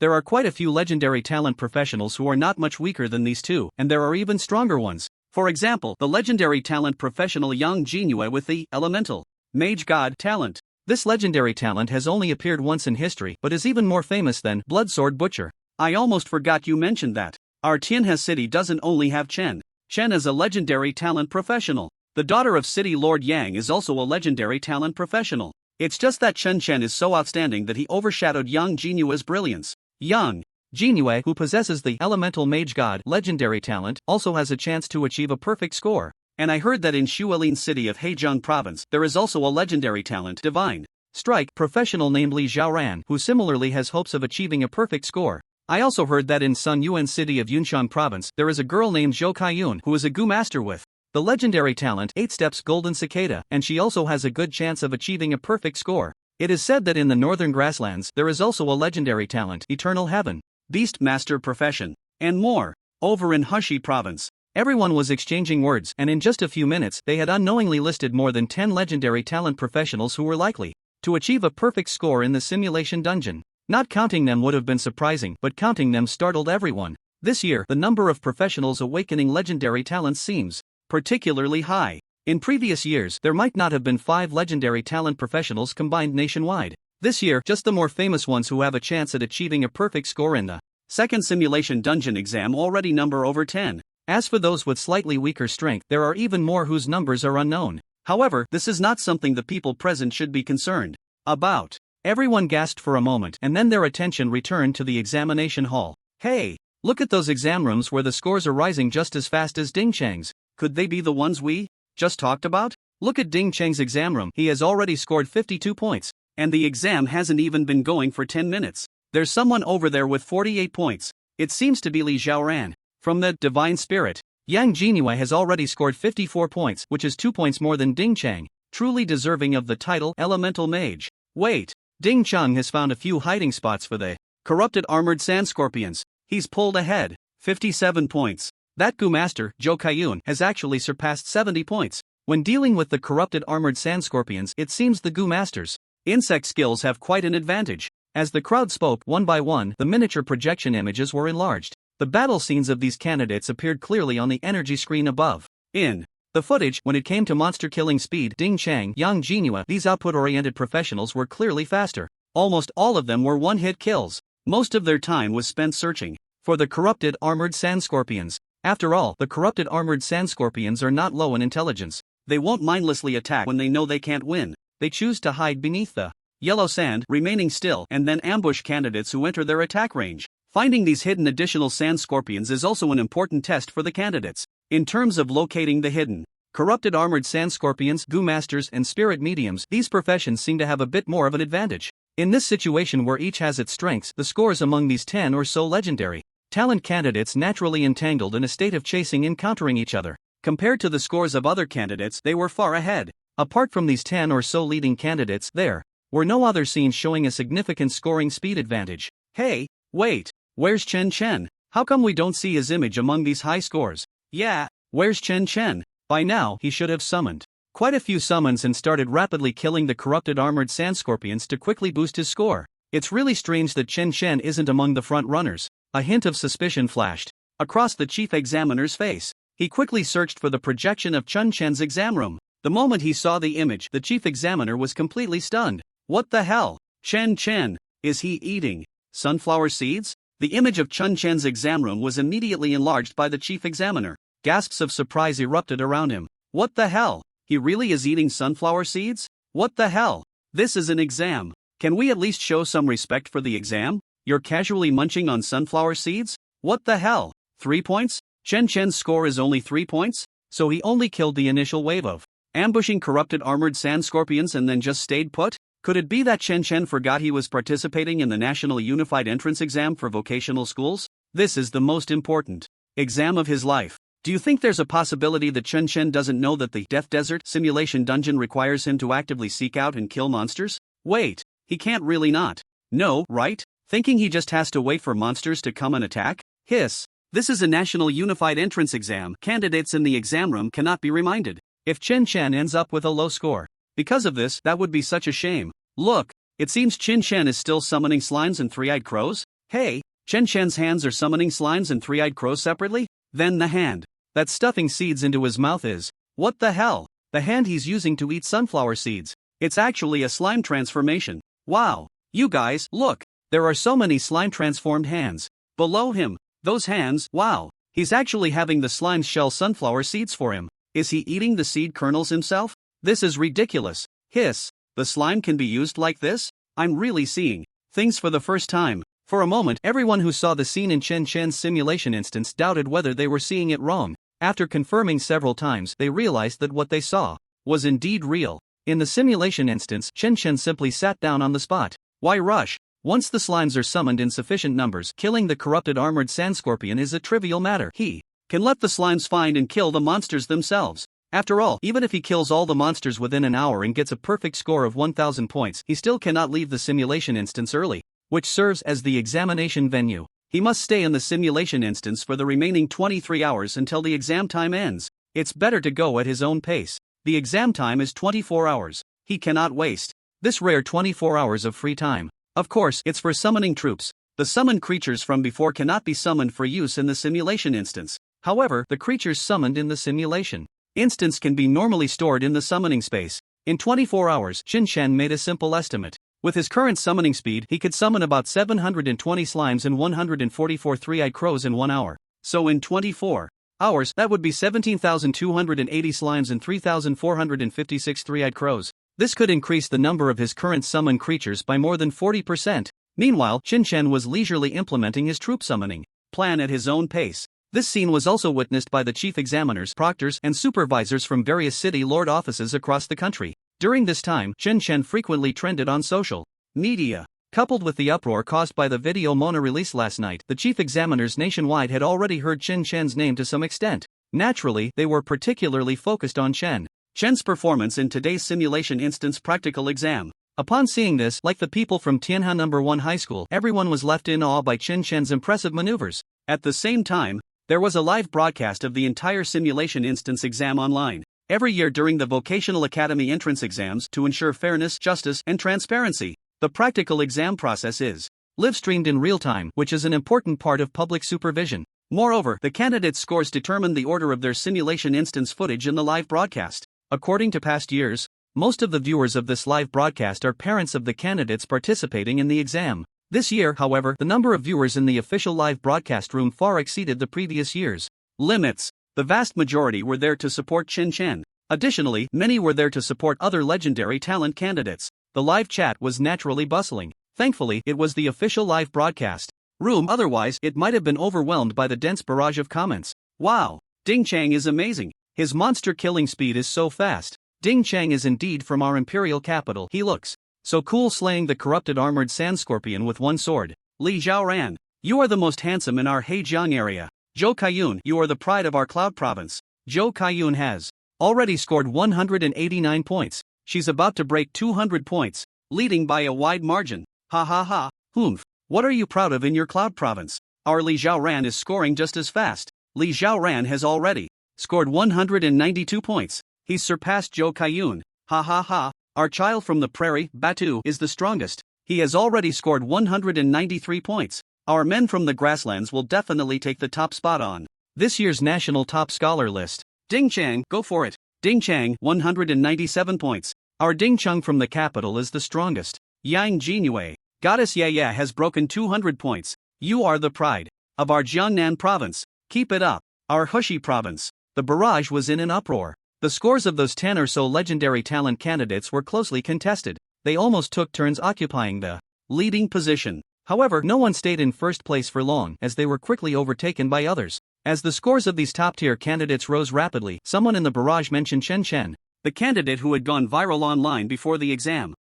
there are quite a few legendary talent professionals who are not much weaker than these two, and there are even stronger ones. For example, the legendary talent professional Yang Jinue with the Elemental Mage God talent. This legendary talent has only appeared once in history, but is even more famous than Blood Sword Butcher. I almost forgot you mentioned that. Our Tianhe city doesn't only have Chen is a legendary talent professional. The daughter of City Lord Yang is also a legendary talent professional. It's just that Chen is so outstanding that he overshadowed Yang Jinue's brilliance. Yang Jinue, who possesses the Elemental Mage God legendary talent, also has a chance to achieve a perfect score. And I heard that in Shuelin city of Heizhong province, there is also a legendary talent Divine Strike professional named Li Xiaoran, who similarly has hopes of achieving a perfect score. I also heard that in Sun Yuan city of Yunshan province, there is a girl named Zhou Kaiyun who is a Gu master with the legendary talent 8 Steps Golden Cicada, and she also has a good chance of achieving a perfect score. It is said that in the northern grasslands, there is also a legendary talent Eternal Heaven, Beast Master Profession, and more. Over in Hushi province, everyone was exchanging words, and in just a few minutes, they had unknowingly listed more than 10 legendary talent professionals who were likely to achieve a perfect score in the simulation dungeon. Not counting them would have been surprising, but counting them startled everyone. This year, the number of professionals awakening legendary talents seems particularly high. In previous years, there might not have been 5 legendary talent professionals combined nationwide. This year, just the more famous ones who have a chance at achieving a perfect score in the second simulation dungeon exam already number over 10. As for those with slightly weaker strength, there are even more whose numbers are unknown. However, this is not something the people present should be concerned about. Everyone gasped for a moment, and then their attention returned to the examination hall. Hey, look at those exam rooms where the scores are rising just as fast as Ding Cheng's. Could they be the ones we just talked about? Look at Ding Cheng's exam room. He has already scored 52 points, and the exam hasn't even been going for 10 minutes. There's someone over there with 48 points. It seems to be Li Xiaoran. From the Divine Spirit, Yang Jinue has already scored 54 points, which is 2 points more than Ding Cheng, truly deserving of the title Elemental Mage. Wait, Ding Cheng has found a few hiding spots for the corrupted armored sand scorpions. He's pulled ahead, 57 points. That Gu master, Zhou Kaiyun, has actually surpassed 70 points. When dealing with the corrupted armored sand scorpions, it seems the Gu master's insect skills have quite an advantage. As the crowd spoke, one by one, the miniature projection images were enlarged. The battle scenes of these candidates appeared clearly on the energy screen above. In the footage, when it came to monster killing speed, Ding Cheng, Yang Jinue, these output-oriented professionals were clearly faster. Almost all of them were one-hit kills. Most of their time was spent searching for the corrupted armored sand scorpions. After all, the corrupted armored sand scorpions are not low in intelligence. They won't mindlessly attack when they know they can't win. They choose to hide beneath the yellow sand, remaining still, and then ambush candidates who enter their attack range. Finding these hidden additional sand scorpions is also an important test for the candidates. In terms of locating the hidden, corrupted armored sand scorpions, goo masters, and spirit mediums, these professions seem to have a bit more of an advantage. In this situation where each has its strengths, the scores among these 10 or so legendary talent candidates naturally entangled in a state of chasing encountering each other. Compared to the scores of other candidates, they were far ahead. Apart from these 10 or so leading candidates, there were no other scenes showing a significant scoring speed advantage. Hey, wait, where's Chen Chen? How come we don't see his image among these high scores? Yeah, where's Chen Chen? By now, he should have summoned quite a few summons and started rapidly killing the corrupted armored sand scorpions to quickly boost his score. It's really strange that Chen Chen isn't among the front runners. A hint of suspicion flashed across the chief examiner's face. He quickly searched for the projection of Chen Chen's exam room. The moment he saw the image, the chief examiner was completely stunned. What the hell? Chen Chen, is he eating sunflower seeds? The image of Chen Chen's exam room was immediately enlarged by the chief examiner. Gasps of surprise erupted around him. What the hell? He really is eating sunflower seeds? What the hell? This is an exam. Can we at least show some respect for the exam? You're casually munching on sunflower seeds? What the hell? 3 points? Chen Chen's score is only 3 points? So he only killed the initial wave of ambushing corrupted armored sand scorpions and then just stayed put? Could it be that Chen Chen forgot he was participating in the National Unified Entrance Exam for vocational schools? This is the most important exam of his life. Do you think there's a possibility that Chen Chen doesn't know that the Death Desert simulation dungeon requires him to actively seek out and kill monsters? Wait, he can't really not. No, right? Thinking he just has to wait for monsters to come and attack? Hiss. This is a National Unified Entrance Exam. Candidates in the exam room cannot be reminded. If Chen Chen ends up with a low score because of this, that would be such a shame. Look, it seems Chen Chen is still summoning slimes and three-eyed crows. Hey, Chen Chen's hands are summoning slimes and three-eyed crows separately? Then the hand that's stuffing seeds into his mouth is, what the hell? The hand he's using to eat sunflower seeds. It's actually a slime transformation. Wow. You guys, look, there are so many slime transformed hands. Below him, those hands, wow. He's actually having the slimes shell sunflower seeds for him. Is he eating the seed kernels himself? This is ridiculous. Hiss. The slime can be used like this? I'm really seeing things for the first time. For a moment, everyone who saw the scene in Chen Chen's simulation instance doubted whether they were seeing it wrong. After confirming several times, they realized that what they saw was indeed real. In the simulation instance, Chen Chen simply sat down on the spot. Why rush? Once the slimes are summoned in sufficient numbers, killing the corrupted armored sand scorpion is a trivial matter. He can let the slimes find and kill the monsters themselves. After all, even if he kills all the monsters within an hour and gets a perfect score of 1000 points, he still cannot leave the simulation instance early, which serves as the examination venue. He must stay in the simulation instance for the remaining 23 hours until the exam time ends. It's better to go at his own pace. The exam time is 24 hours. He cannot waste this rare 24 hours of free time. Of course, it's for summoning troops. The summoned creatures from before cannot be summoned for use in the simulation instance. However, the creatures summoned in the simulation instance can be normally stored in the summoning space. In 24 hours, Chen Chen made a simple estimate. With his current summoning speed, he could summon about 720 slimes and 144 three-eyed crows in 1 hour. So in 24 hours, that would be 17,280 slimes and 3,456 three-eyed crows. This could increase the number of his current summoned creatures by more than 40%. Meanwhile, Chen Chen was leisurely implementing his troop summoning plan at his own pace. This scene was also witnessed by the chief examiners, proctors, and supervisors from various city lord offices across the country. During this time, Chen Chen frequently trended on social media. Coupled with the uproar caused by the video Mona released last night, the chief examiners nationwide had already heard Chen Chen's name to some extent. Naturally, they were particularly focused on Chen Chen's performance in today's simulation instance practical exam. Upon seeing this, like the people from Tianhan No. 1 High School, everyone was left in awe by Chen Chen's impressive maneuvers. At the same time, there was a live broadcast of the entire simulation instance exam online. Every year during the Vocational Academy entrance exams, to ensure fairness, justice, and transparency, the practical exam process is live-streamed in real time, which is an important part of public supervision. Moreover, the candidates' scores determine the order of their simulation instance footage in the live broadcast. According to past years, most of the viewers of this live broadcast are parents of the candidates participating in the exam. This year, however, the number of viewers in the official live broadcast room far exceeded the previous year's limits. The vast majority were there to support Chen Chen. Additionally, many were there to support other legendary talent candidates. The live chat was naturally bustling. Thankfully, it was the official live broadcast room, otherwise, it might have been overwhelmed by the dense barrage of comments. Wow! Ding Chang is amazing. His monster killing speed is so fast. Ding Chang is indeed from our imperial capital. He looks so cool slaying the corrupted armored sand scorpion with one sword. Li Zhaoran, you are the most handsome in our Hejiang area. Zhou Kaiyun, you are the pride of our Cloud province. Zhou Kaiyun has already scored 189 points. She's about to break 200 points, leading by a wide margin. Ha ha ha, humph. What are you proud of in your Cloud province? Our Li Zhaoran is scoring just as fast. Li Zhaoran has already scored 192 points. He's surpassed Zhou Kaiyun. Ha ha ha, our child from the prairie, Batu, is the strongest. He has already scored 193 points. Our men from the grasslands will definitely take the top spot on this year's national top scholar list. Ding Chang, go for it. Ding Chang, 197 points. Our Ding Chang from the capital is the strongest. Yang Jinyue, Goddess Yaya has broken 200 points. You are the pride of our Jiangnan province. Keep it up. Our Hushi province. The barrage was in an uproar. The scores of those 10 or so legendary talent candidates were closely contested. They almost took turns occupying the leading position. However, no one stayed in first place for long, as they were quickly overtaken by others. As the scores of these top-tier candidates rose rapidly, someone in the barrage mentioned Chen Chen, the candidate who had gone viral online before the exam.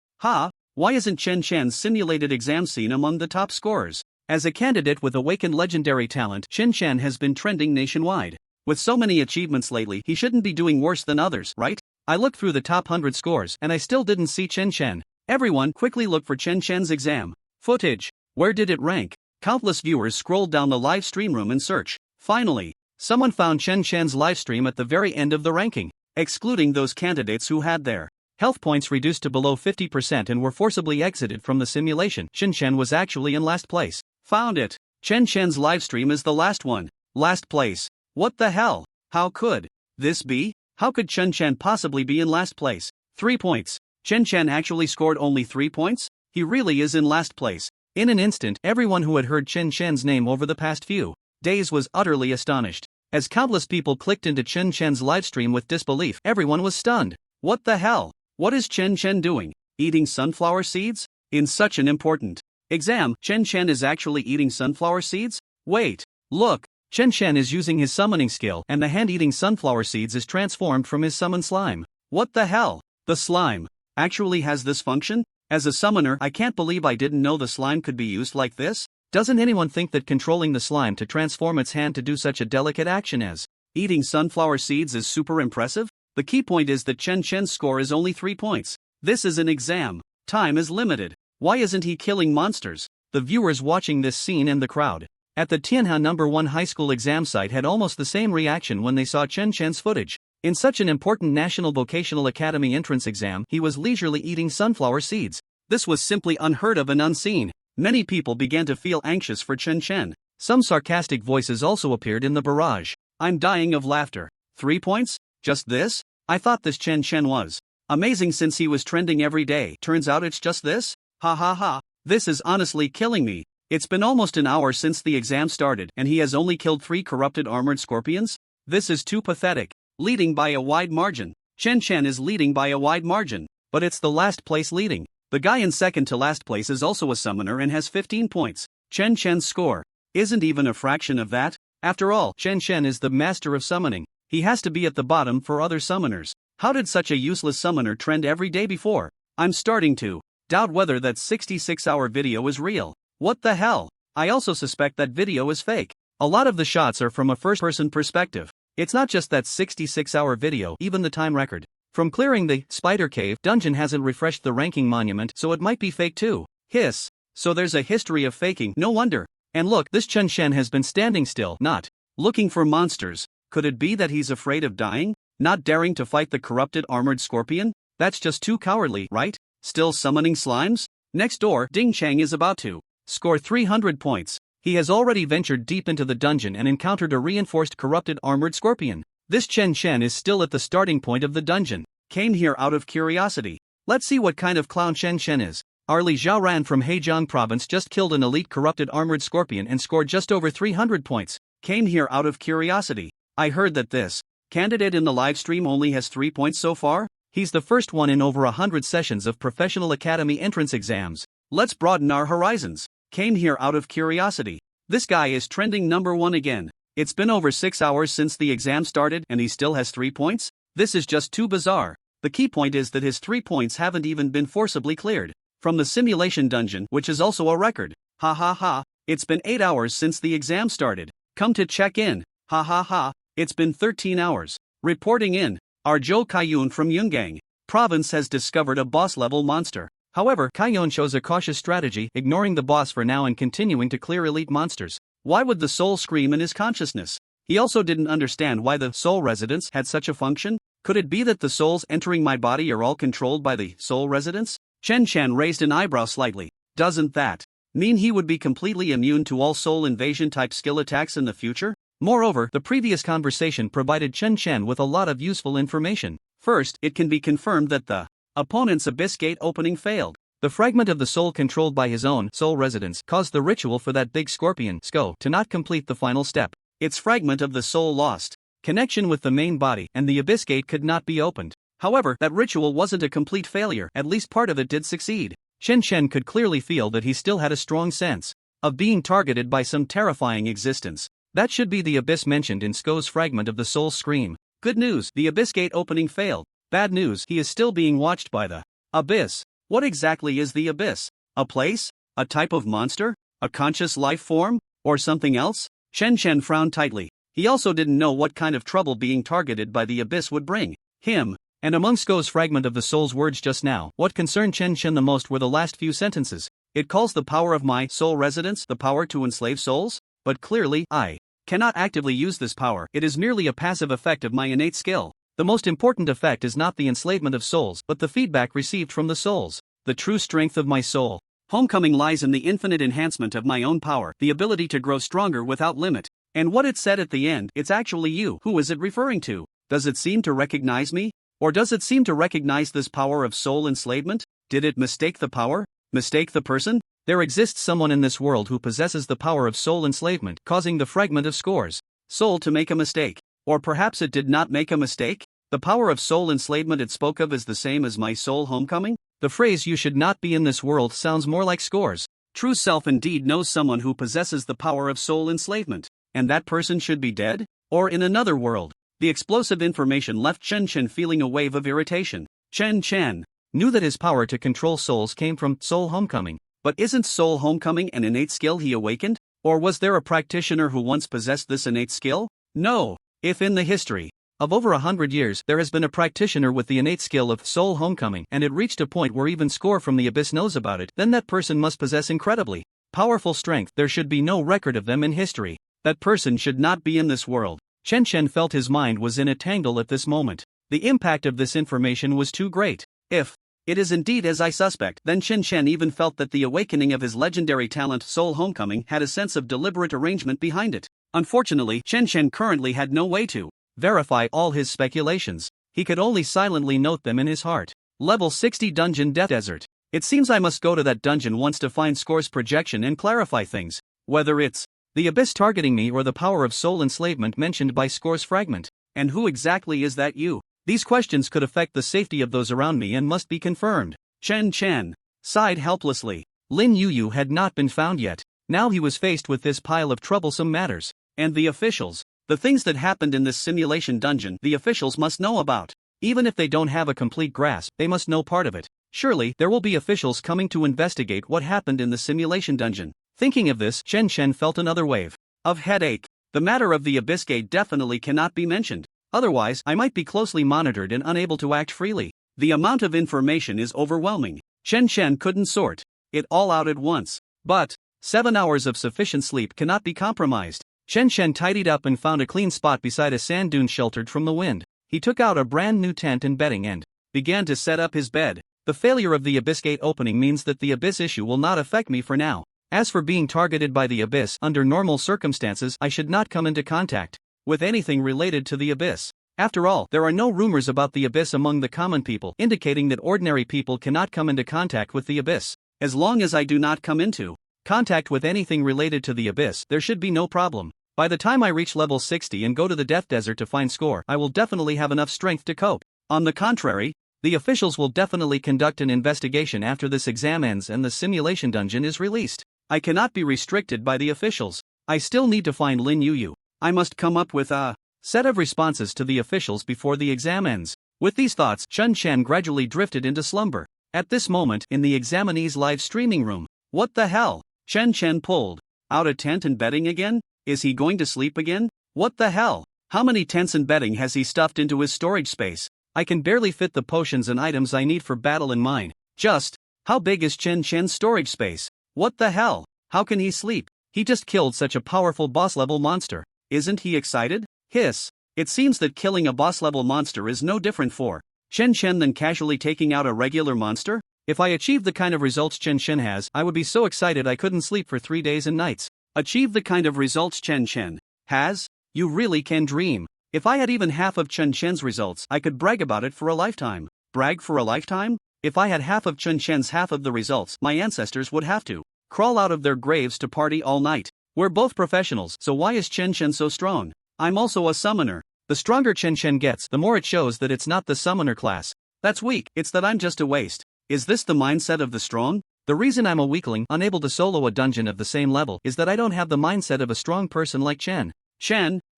Why isn't Chen Chen's simulated exam seen among the top scorers? As a candidate with awakened legendary talent, Chen Chen has been trending nationwide. With so many achievements lately, he shouldn't be doing worse than others, right? I looked through the top 100 scores and I still didn't see Chen Chen. Everyone quickly look for Chen Chen's exam footage. Where did it rank? Countless viewers scrolled down the live stream room in search. Finally, someone found Chen Chen's livestream at the very end of the ranking, excluding those candidates who had their health points reduced to below 50% and were forcibly exited from the simulation. Chen Chen was actually in last place. Found it. Chen Chen's livestream is the last one. Last place. What the hell? How could this be? How could Chen Chen possibly be in last place? 3 points. Chen Chen actually scored only 3 points? He really is in last place. In an instant, everyone who had heard Chen Chen's name over the past few days was utterly astonished. As countless people clicked into Chen Chen's livestream with disbelief, everyone was stunned. What the hell? What is Chen Chen doing? Eating sunflower seeds? In such an important exam, Chen Chen is actually eating sunflower seeds? Wait, look. Chen Chen is using his summoning skill and the hand-eating sunflower seeds is transformed from his summon slime. What the hell? The slime actually has this function? As a summoner, I can't believe I didn't know the slime could be used like this. Doesn't anyone think that controlling the slime to transform its hand to do such a delicate action as eating sunflower seeds is super impressive? The key point is that Chen Chen's score is only 3 points. This is an exam. Time is limited. Why isn't he killing monsters? The viewers watching this scene and the crowd at the Tianhe No. 1 high school exam site had almost the same reaction when they saw Chen Chen's footage. In such an important National Vocational Academy entrance exam, he was leisurely eating sunflower seeds. This was simply unheard of and unseen. Many people began to feel anxious for Chen Chen. Some sarcastic voices also appeared in the barrage. I'm dying of laughter. 3 points? Just this? I thought this Chen Chen was amazing since he was trending every day. Turns out it's just this? Ha ha ha. This is honestly killing me. It's been almost an hour since the exam started and he has only killed 3 corrupted armored scorpions? This is too pathetic. Leading by a wide margin. Chen Chen is leading by a wide margin. But it's the last place leading. The guy in second to last place is also a summoner and has 15 points. Chen Chen's score isn't even a fraction of that. After all, Chen Chen is the master of summoning. He has to be at the bottom for other summoners. How did such a useless summoner trend every day before? I'm starting to doubt whether that 66-hour video is real. What the hell? I also suspect that video is fake. A lot of the shots are from a first-person perspective. It's not just that 66-hour video, even the time record from clearing the Spider Cave dungeon hasn't refreshed the ranking monument, so it might be fake too. Hiss. So there's a history of faking, no wonder. And look, this Chen Chen has been standing still, not looking for monsters. Could it be that he's afraid of dying? Not daring to fight the corrupted armored scorpion? That's just too cowardly, right? Still summoning slimes? Next door, Ding Chang is about to score 300 points. He has already ventured deep into the dungeon and encountered a reinforced corrupted armored scorpion. This Chen Chen is still at the starting point of the dungeon. Came here out of curiosity. Let's see what kind of clown Chen Chen is. Our Li Zhaoran from Hejiang province just killed an elite corrupted armored scorpion and scored just over 300 points. Came here out of curiosity. I heard that this candidate in the live stream only has 3 points so far. He's the first one in over 100 sessions of professional academy entrance exams. Let's broaden our horizons. Came here out of curiosity. This guy is trending #1 again. It's been over 6 hours since the exam started and he still has 3 points? This is just too bizarre. The key point is that his 3 points haven't even been forcibly cleared from the simulation dungeon, which is also a record. Ha ha ha, it's been 8 hours since the exam started. Come to check in. Ha ha ha, it's been 13 hours. Reporting in, Arjo Kayun from Yungang province has discovered a boss-level monster. However, Kayun shows a cautious strategy, ignoring the boss for now and continuing to clear elite monsters. Why would the soul scream in his consciousness? He also didn't understand why the soul residents had such a function. Could it be that the souls entering my body are all controlled by the soul residents? Chen Chen raised an eyebrow slightly. Doesn't that mean he would be completely immune to all soul invasion type skill attacks in the future? Moreover, the previous conversation provided Chen Chen with a lot of useful information. First, it can be confirmed that the opponent's abyss gate opening failed. The fragment of the soul controlled by his own soul residents caused the ritual for that big scorpion Sko to not complete the final step. Its fragment of the soul lost connection with the main body and the abyss gate could not be opened. However, that ritual wasn't a complete failure, at least part of it did succeed. Chen Chen could clearly feel that he still had a strong sense of being targeted by some terrifying existence. That should be the abyss mentioned in Sko's fragment of the soul scream. Good news, the abyss gate opening failed. Bad news, he is still being watched by the abyss. What exactly is the abyss? A place? A type of monster? A conscious life form? Or something else? Chen Chen frowned tightly. He also didn't know what kind of trouble being targeted by the abyss would bring him. And among Sko's fragment of the soul's words just now, what concerned Chen Chen the most were the last few sentences. It calls the power of my soul residents the power to enslave souls? But clearly, I cannot actively use this power. It is merely a passive effect of my innate skill. The most important effect is not the enslavement of souls, but the feedback received from the souls. The true strength of my soul homecoming lies in the infinite enhancement of my own power, the ability to grow stronger without limit. And what it said at the end, it's actually you. Who is it referring to? Does it seem to recognize me? Or does it seem to recognize this power of soul enslavement? Did it mistake the power? Mistake the person? There exists someone in this world who possesses the power of soul enslavement, causing the fragment of Score's soul to make a mistake. Or perhaps it did not make a mistake? The power of soul enslavement it spoke of is the same as my soul homecoming? The phrase "you should not be in this world" sounds more like Score's true self indeed knows someone who possesses the power of soul enslavement. And that person should be dead? Or in another world? The explosive information left Chen Chen feeling a wave of irritation. Chen Chen knew that his power to control souls came from soul homecoming. But isn't soul homecoming an innate skill he awakened? Or was there a practitioner who once possessed this innate skill? No. If in the history of over 100 years there has been a practitioner with the innate skill of soul homecoming and it reached a point where even Score from the abyss knows about it, then that person must possess incredibly powerful strength. There should be no record of them in history. That person should not be in this world. Chen Chen felt his mind was in a tangle at this moment. The impact of this information was too great. If it is indeed as I suspect, then Chen Chen even felt that the awakening of his legendary talent Soul Homecoming had a sense of deliberate arrangement behind it. Unfortunately, Chen Chen currently had no way to verify all his speculations. He could only silently note them in his heart. Level 60 Dungeon Death Desert. It seems I must go to that dungeon once to find Score's projection and clarify things. Whether it's the abyss targeting me or the power of soul enslavement mentioned by Score's fragment. And who exactly is that you? These questions could affect the safety of those around me and must be confirmed. Chen Chen sighed helplessly. Lin Yuyu had not been found yet. Now he was faced with this pile of troublesome matters. And the officials. The things that happened in this simulation dungeon, the officials must know about. Even if they don't have a complete grasp, they must know part of it. Surely, there will be officials coming to investigate what happened in the simulation dungeon. Thinking of this, Chen Chen felt another wave of headache. The matter of the Abyss Gate definitely cannot be mentioned. Otherwise, I might be closely monitored and unable to act freely. The amount of information is overwhelming. Chen Chen couldn't sort it all out at once. But 7 hours of sufficient sleep cannot be compromised. Chen Chen tidied up and found a clean spot beside a sand dune sheltered from the wind. He took out a brand new tent and bedding and began to set up his bed. The failure of the Abyss Gate opening means that the Abyss issue will not affect me for now. As for being targeted by the Abyss, under normal circumstances I should not come into contact with anything related to the Abyss. After all, there are no rumors about the Abyss among the common people, indicating that ordinary people cannot come into contact with the Abyss. As long as I do not come into contact with anything related to the Abyss, there should be no problem. By the time I reach level 60 and go to the Death Desert to find Score, I will definitely have enough strength to cope. On the contrary, The officials will definitely conduct an investigation after this exam ends and the simulation dungeon is released. I cannot be restricted by the officials. I still need to find Lin Yu. I must come up with a set of responses to the officials before the exam ends. With these thoughts, Chun Chen gradually drifted into slumber. At this moment, in the examinee's live streaming room, what the hell? Chen pulled out a tent and bedding again? Is he going to sleep again? What the hell? How many tents and bedding has he stuffed into his storage space? I can barely fit the potions and items I need for battle in mine. Just, how big is Chen Chen's storage space? What the hell? How can he sleep? He just killed such a powerful boss-level monster. Isn't he excited? Hiss. It seems that killing a boss-level monster is no different for Chen than casually taking out a regular monster? If I achieved the kind of results Chen has, I would be so excited I couldn't sleep for 3 days and nights. Achieve the kind of results Chen has? You really can dream. If I had even half of Chen Chen's results, I could brag about it for a lifetime. Brag for a lifetime? If I had half of Chen Chen's half of the results, my ancestors would have to crawl out of their graves to party all night. We're both professionals, so why is Chen so strong? I'm also a summoner. The stronger Chen gets, the more it shows that it's not the summoner class. That's weak, it's that I'm just a waste. Is this the mindset of the strong? The reason I'm a weakling, unable to solo a dungeon of the same level, is that I don't have the mindset of a strong person like Chen.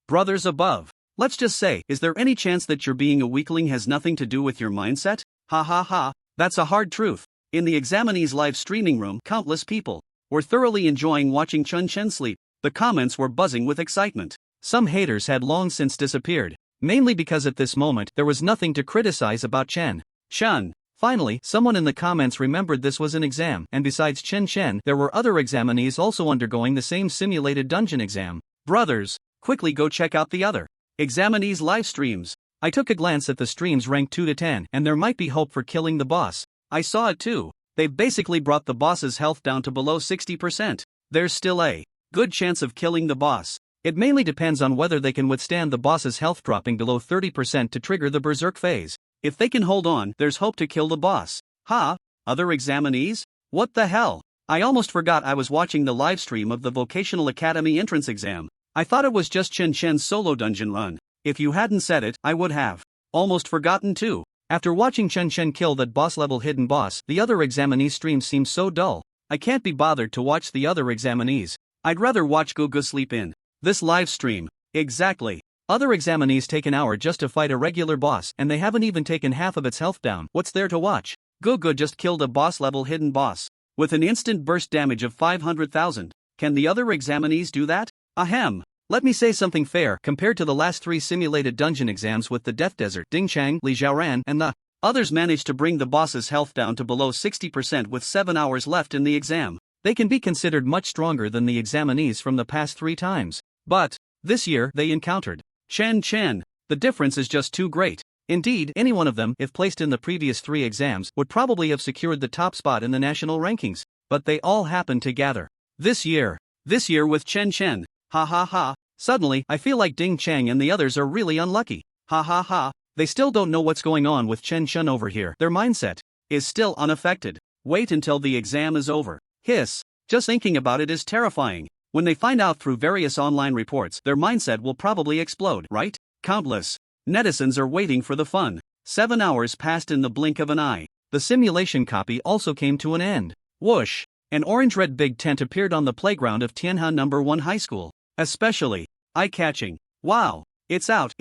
Brothers above. Let's just say, is there any chance that your being a weakling has nothing to do with your mindset? Ha ha ha, that's a hard truth. In the examinee's live streaming room, countless people were thoroughly enjoying watching Chen sleep. The comments were buzzing with excitement. Some haters had long since disappeared, mainly because at this moment there was nothing to criticize about Chen. Finally, someone in the comments remembered this was an exam, and besides Chen, there were other examinees also undergoing the same simulated dungeon exam. Brothers, quickly go check out the other examinees' live streams. I took a glance at the streams ranked 2 to 10, and there might be hope for killing the boss. I saw it too. They've basically brought the boss's health down to below 60%. There's still a good chance of killing the boss. It mainly depends on whether they can withstand the boss's health dropping below 30% to trigger the berserk phase. If they can hold on, there's hope to kill the boss. Other examinees? What the hell? I almost forgot I was watching the live stream of the Vocational Academy entrance exam. I thought it was just Chen solo dungeon run. If you hadn't said it, I would have almost forgotten too. After watching Chen kill that boss-level hidden boss, the other examinees' streams seem so dull. I can't be bothered to watch the other examinees. I'd rather watch Go sleep in this live stream. Exactly. Other examinees take an hour just to fight a regular boss, and they haven't even taken half of its health down. What's there to watch? Go just killed a boss-level hidden boss with an instant burst damage of 500,000. Can the other examinees do that? Ahem. Let me say something fair. Compared to the last 3 simulated dungeon exams with the Death Desert, Ding Chang, Li Xiaoran, and the others managed to bring the boss's health down to below 60% with 7 hours left in the exam. They can be considered much stronger than the examinees from the past 3 times. But this year they encountered Chen. The difference is just too great. Indeed, any one of them, if placed in the previous 3 exams, would probably have secured the top spot in the national rankings. But they all happened to gather this year with Chen. Ha ha ha. Suddenly, I feel like Ding Chang and the others are really unlucky. Ha ha ha. They still don't know what's going on with Chen over here. Their mindset is still unaffected. Wait until the exam is over. Hiss. Just thinking about it is terrifying. When they find out through various online reports, their mindset will probably explode, right? Countless netizens are waiting for the fun. 7 hours passed in the blink of an eye. The simulation copy also came to an end. Whoosh! An orange-red big tent appeared on the playground of Tianhe No. 1 High School. Especially eye-catching. Wow! It's out!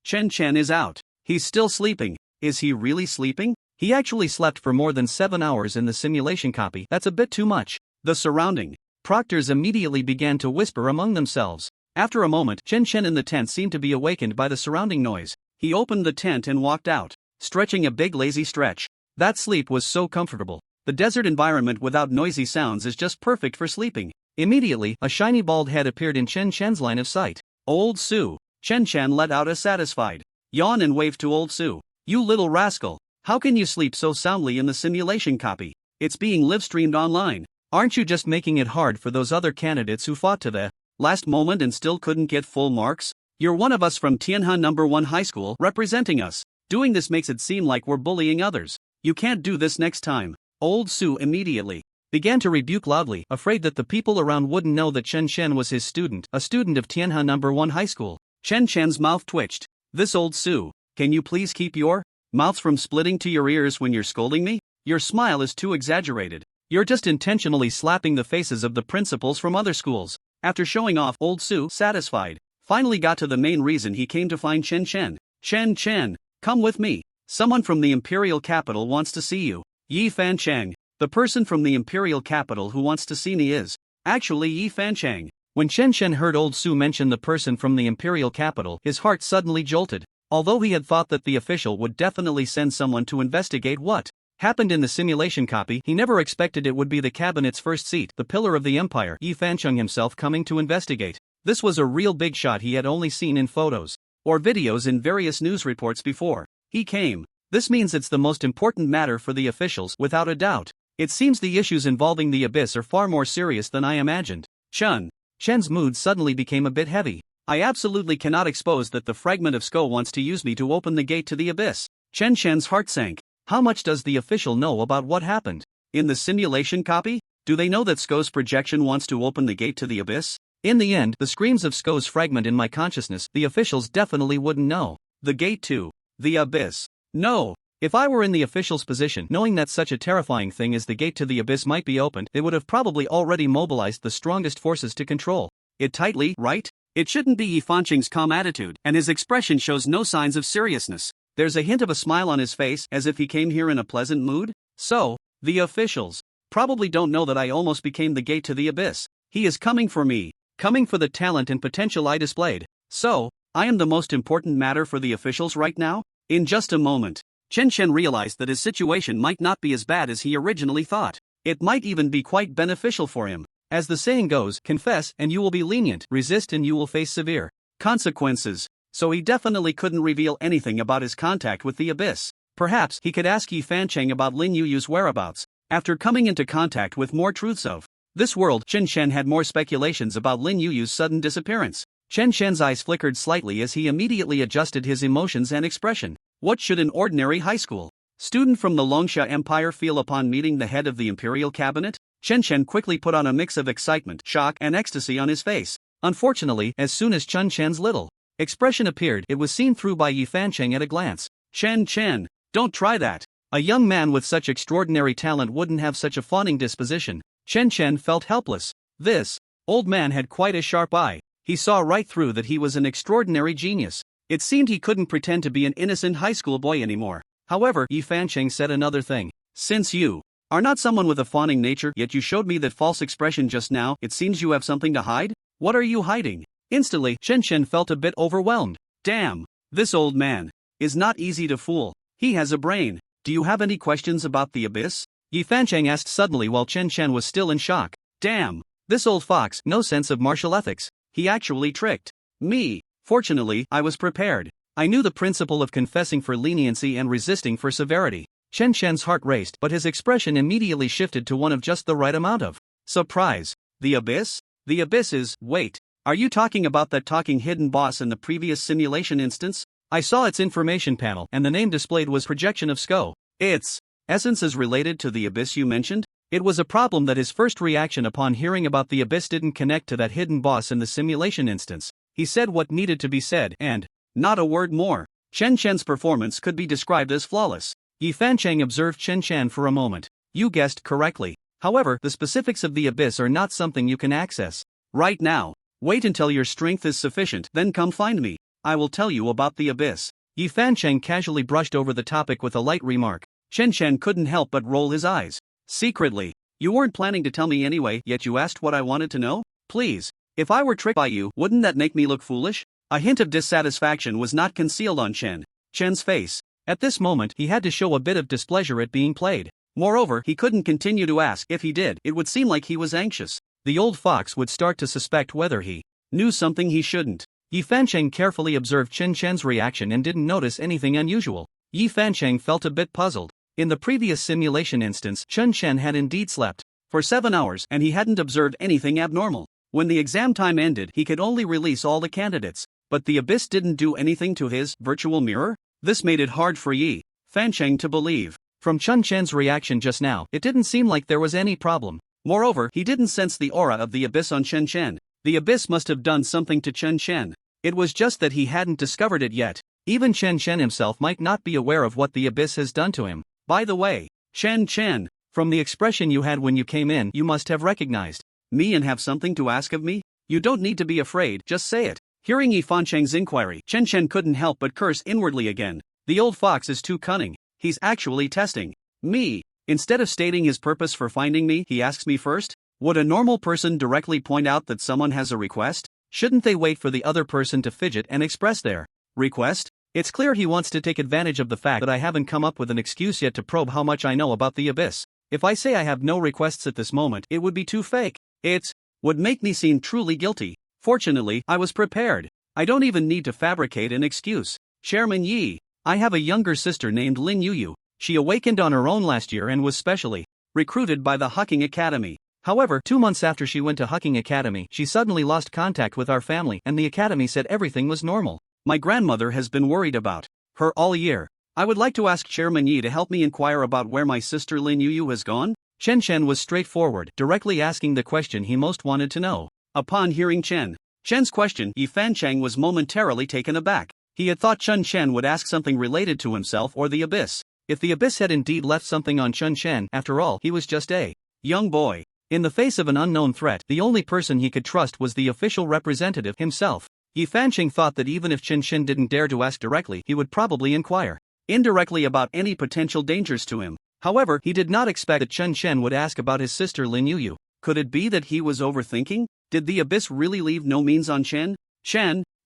Chen is out. He's still sleeping. Is he really sleeping? He actually slept for more than 7 hours in the simulation copy. That's a bit too much. The surrounding proctors immediately began to whisper among themselves. After a moment, Chen in the tent seemed to be awakened by the surrounding noise. He opened the tent and walked out, stretching a big lazy stretch. That sleep was so comfortable. The desert environment without noisy sounds is just perfect for sleeping. Immediately, a shiny bald head appeared in Chen line of sight. Old Su. Chen let out a satisfied yawn and waved to Old Su. You little rascal. How can you sleep so soundly in the simulation copy? It's being live-streamed online. Aren't you just making it hard for those other candidates who fought to the last moment and still couldn't get full marks? You're one of us from Tianhe No. 1 High School representing us. Doing this makes it seem like we're bullying others. You can't do this next time. Old Su immediately began to rebuke loudly, afraid that the people around wouldn't know that Chen was his student, a student of Tianhe No. 1 High School. Chen's mouth twitched. This Old Su, can you please keep your Mouths from splitting to your ears when you're scolding me? Your smile is too exaggerated. You're just intentionally slapping the faces of the principals from other schools. After showing off, old Su, satisfied, finally got to the main reason he came to find Chen Chen. Chen, come with me. Someone from the imperial capital wants to see you. Yi Fanchang. The person from the imperial capital who wants to see me is actually Yi Fanchang. When Chen Chen heard old Su mention the person from the imperial capital, his heart suddenly jolted. Although he had thought that the official would definitely send someone to investigate what happened in the simulation copy, he never expected it would be the cabinet's first seat, the pillar of the empire, Yi Fancheng himself, coming to investigate. This was a real big shot he had only seen in photos or videos in various news reports before he came. This means it's the most important matter for the officials, without a doubt. It seems the issues involving the abyss are far more serious than I imagined. Chen's mood suddenly became a bit heavy. I absolutely cannot expose that the fragment of Sko wants to use me to open the gate to the abyss. Chen's heart sank. How much does the official know about what happened in the simulation copy? Do they know that Sko's projection wants to open the gate to the abyss? In the end, the screams of Sko's fragment in my consciousness, the officials definitely wouldn't know. The gate to the abyss. No. If I were in the official's position, knowing that such a terrifying thing as the gate to the abyss might be opened, they would have probably already mobilized the strongest forces to control it tightly, right? It shouldn't be Yi Fancheng's calm attitude, and his expression shows no signs of seriousness. There's a hint of a smile on his face, as if he came here in a pleasant mood. So, the officials probably don't know that I almost became the gate to the abyss. He is coming for me, coming for the talent and potential I displayed. So, I am the most important matter for the officials right now? In just a moment, Chen realized that his situation might not be as bad as he originally thought. It might even be quite beneficial for him. As the saying goes, confess and you will be lenient, resist and you will face severe consequences. So he definitely couldn't reveal anything about his contact with the abyss. Perhaps he could ask Yi Fancheng about Lin Yuyu's whereabouts. After coming into contact with more truths of this world, Chen had more speculations about Lin Yuyu's sudden disappearance. Chen eyes flickered slightly as he immediately adjusted his emotions and expression. What should an ordinary high school student from the Longsha Empire feel upon meeting the head of the imperial cabinet? Chen quickly put on a mix of excitement, shock, and ecstasy on his face. Unfortunately, as soon as Chen's little expression appeared, it was seen through by Yi Fancheng at a glance. Chen, don't try that. A young man with such extraordinary talent wouldn't have such a fawning disposition. Chen felt helpless. This old man had quite a sharp eye. He saw right through that he was an extraordinary genius. It seemed he couldn't pretend to be an innocent high school boy anymore. However, Yi Fancheng said another thing. Since you are not someone with a fawning nature, yet you showed me that false expression just now, it seems you have something to hide? What are you hiding? Instantly, Chen felt a bit overwhelmed. Damn, this old man is not easy to fool. He has a brain. Do you have any questions about the abyss? Yi Fancheng asked suddenly while Chen was still in shock. Damn, this old fox, no sense of martial ethics. He actually tricked me. Fortunately, I was prepared. I knew the principle of confessing for leniency and resisting for severity. Chen's heart raced, but his expression immediately shifted to one of just the right amount of surprise. The abyss? The abyss is, wait, are you talking about that talking hidden boss in the previous simulation instance? I saw its information panel, and the name displayed was Projection of Sko. Its essence is related to the abyss you mentioned? It was a problem that his first reaction upon hearing about the abyss didn't connect to that hidden boss in the simulation instance. He said what needed to be said, and not a word more. Chen's performance could be described as flawless. Yi Fancheng observed Chen for a moment. You guessed correctly. However, the specifics of the abyss are not something you can access right now. Wait until your strength is sufficient, then come find me. I will tell you about the abyss. Yi Fancheng casually brushed over the topic with a light remark. Chen couldn't help but roll his eyes. Secretly, you weren't planning to tell me anyway, yet you asked what I wanted to know? Please, if I were tricked by you, wouldn't that make me look foolish? A hint of dissatisfaction was not concealed on Chen's face. At this moment, he had to show a bit of displeasure at being played. Moreover, he couldn't continue to ask. If he did, it would seem like he was anxious. The old fox would start to suspect whether he knew something he shouldn't. Yi Fancheng carefully observed Chen's reaction and didn't notice anything unusual. Yi Fancheng felt a bit puzzled. In the previous simulation instance, Chen had indeed slept for 7 hours, and he hadn't observed anything abnormal. When the exam time ended, he could only release all the candidates. But the abyss didn't do anything to his virtual mirror? This made it hard for Yi Fancheng to believe. From Chen's reaction just now, it didn't seem like there was any problem. Moreover, he didn't sense the aura of the abyss on Chen. The abyss must have done something to Chen. It was just that he hadn't discovered it yet. Even Chen Chen himself might not be aware of what the abyss has done to him. By the way, Chen Chen, From the expression you had when you came in, you must have recognized me and have something to ask of me? You don't need to be afraid, just say it. Hearing Yi Fancheng's inquiry, Chen Chen couldn't help but curse inwardly again. The old fox is too cunning. He's actually testing me. Instead of stating his purpose for finding me, he asks me first. Would a normal person directly point out that someone has a request? Shouldn't they wait for the other person to fidget and express their request? It's clear he wants to take advantage of the fact that I haven't come up with an excuse yet to probe how much I know about the abyss. If I say I have no requests at this moment, it would be too fake. It would make me seem truly guilty. Fortunately, I was prepared. I don't even need to fabricate an excuse. Chairman Yi, I have a younger sister named Lin Yuyu. She awakened on her own last year and was specially recruited by the Hucking Academy. However, 2 months after she went to Hucking Academy, she suddenly lost contact with our family and the academy said everything was normal. My grandmother has been worried about her all year. I would like to ask Chairman Yi to help me inquire about where my sister Lin Yuyu has gone. Chen Chen was straightforward, directly asking the question he most wanted to know. Upon hearing Chen's question, Yi Fancheng was momentarily taken aback. He had thought Chen Chen would ask something related to himself or the abyss. If the abyss had indeed left something on Chen Chen, after all, he was just a young boy. In the face of an unknown threat, the only person he could trust was the official representative himself. Yi Fancheng thought that even if Chen Chen didn't dare to ask directly, he would probably inquire indirectly about any potential dangers to him. However, he did not expect that Chen Chen would ask about his sister Lin Yuyu. Could it be that he was overthinking? Did the abyss really leave no means on Chen?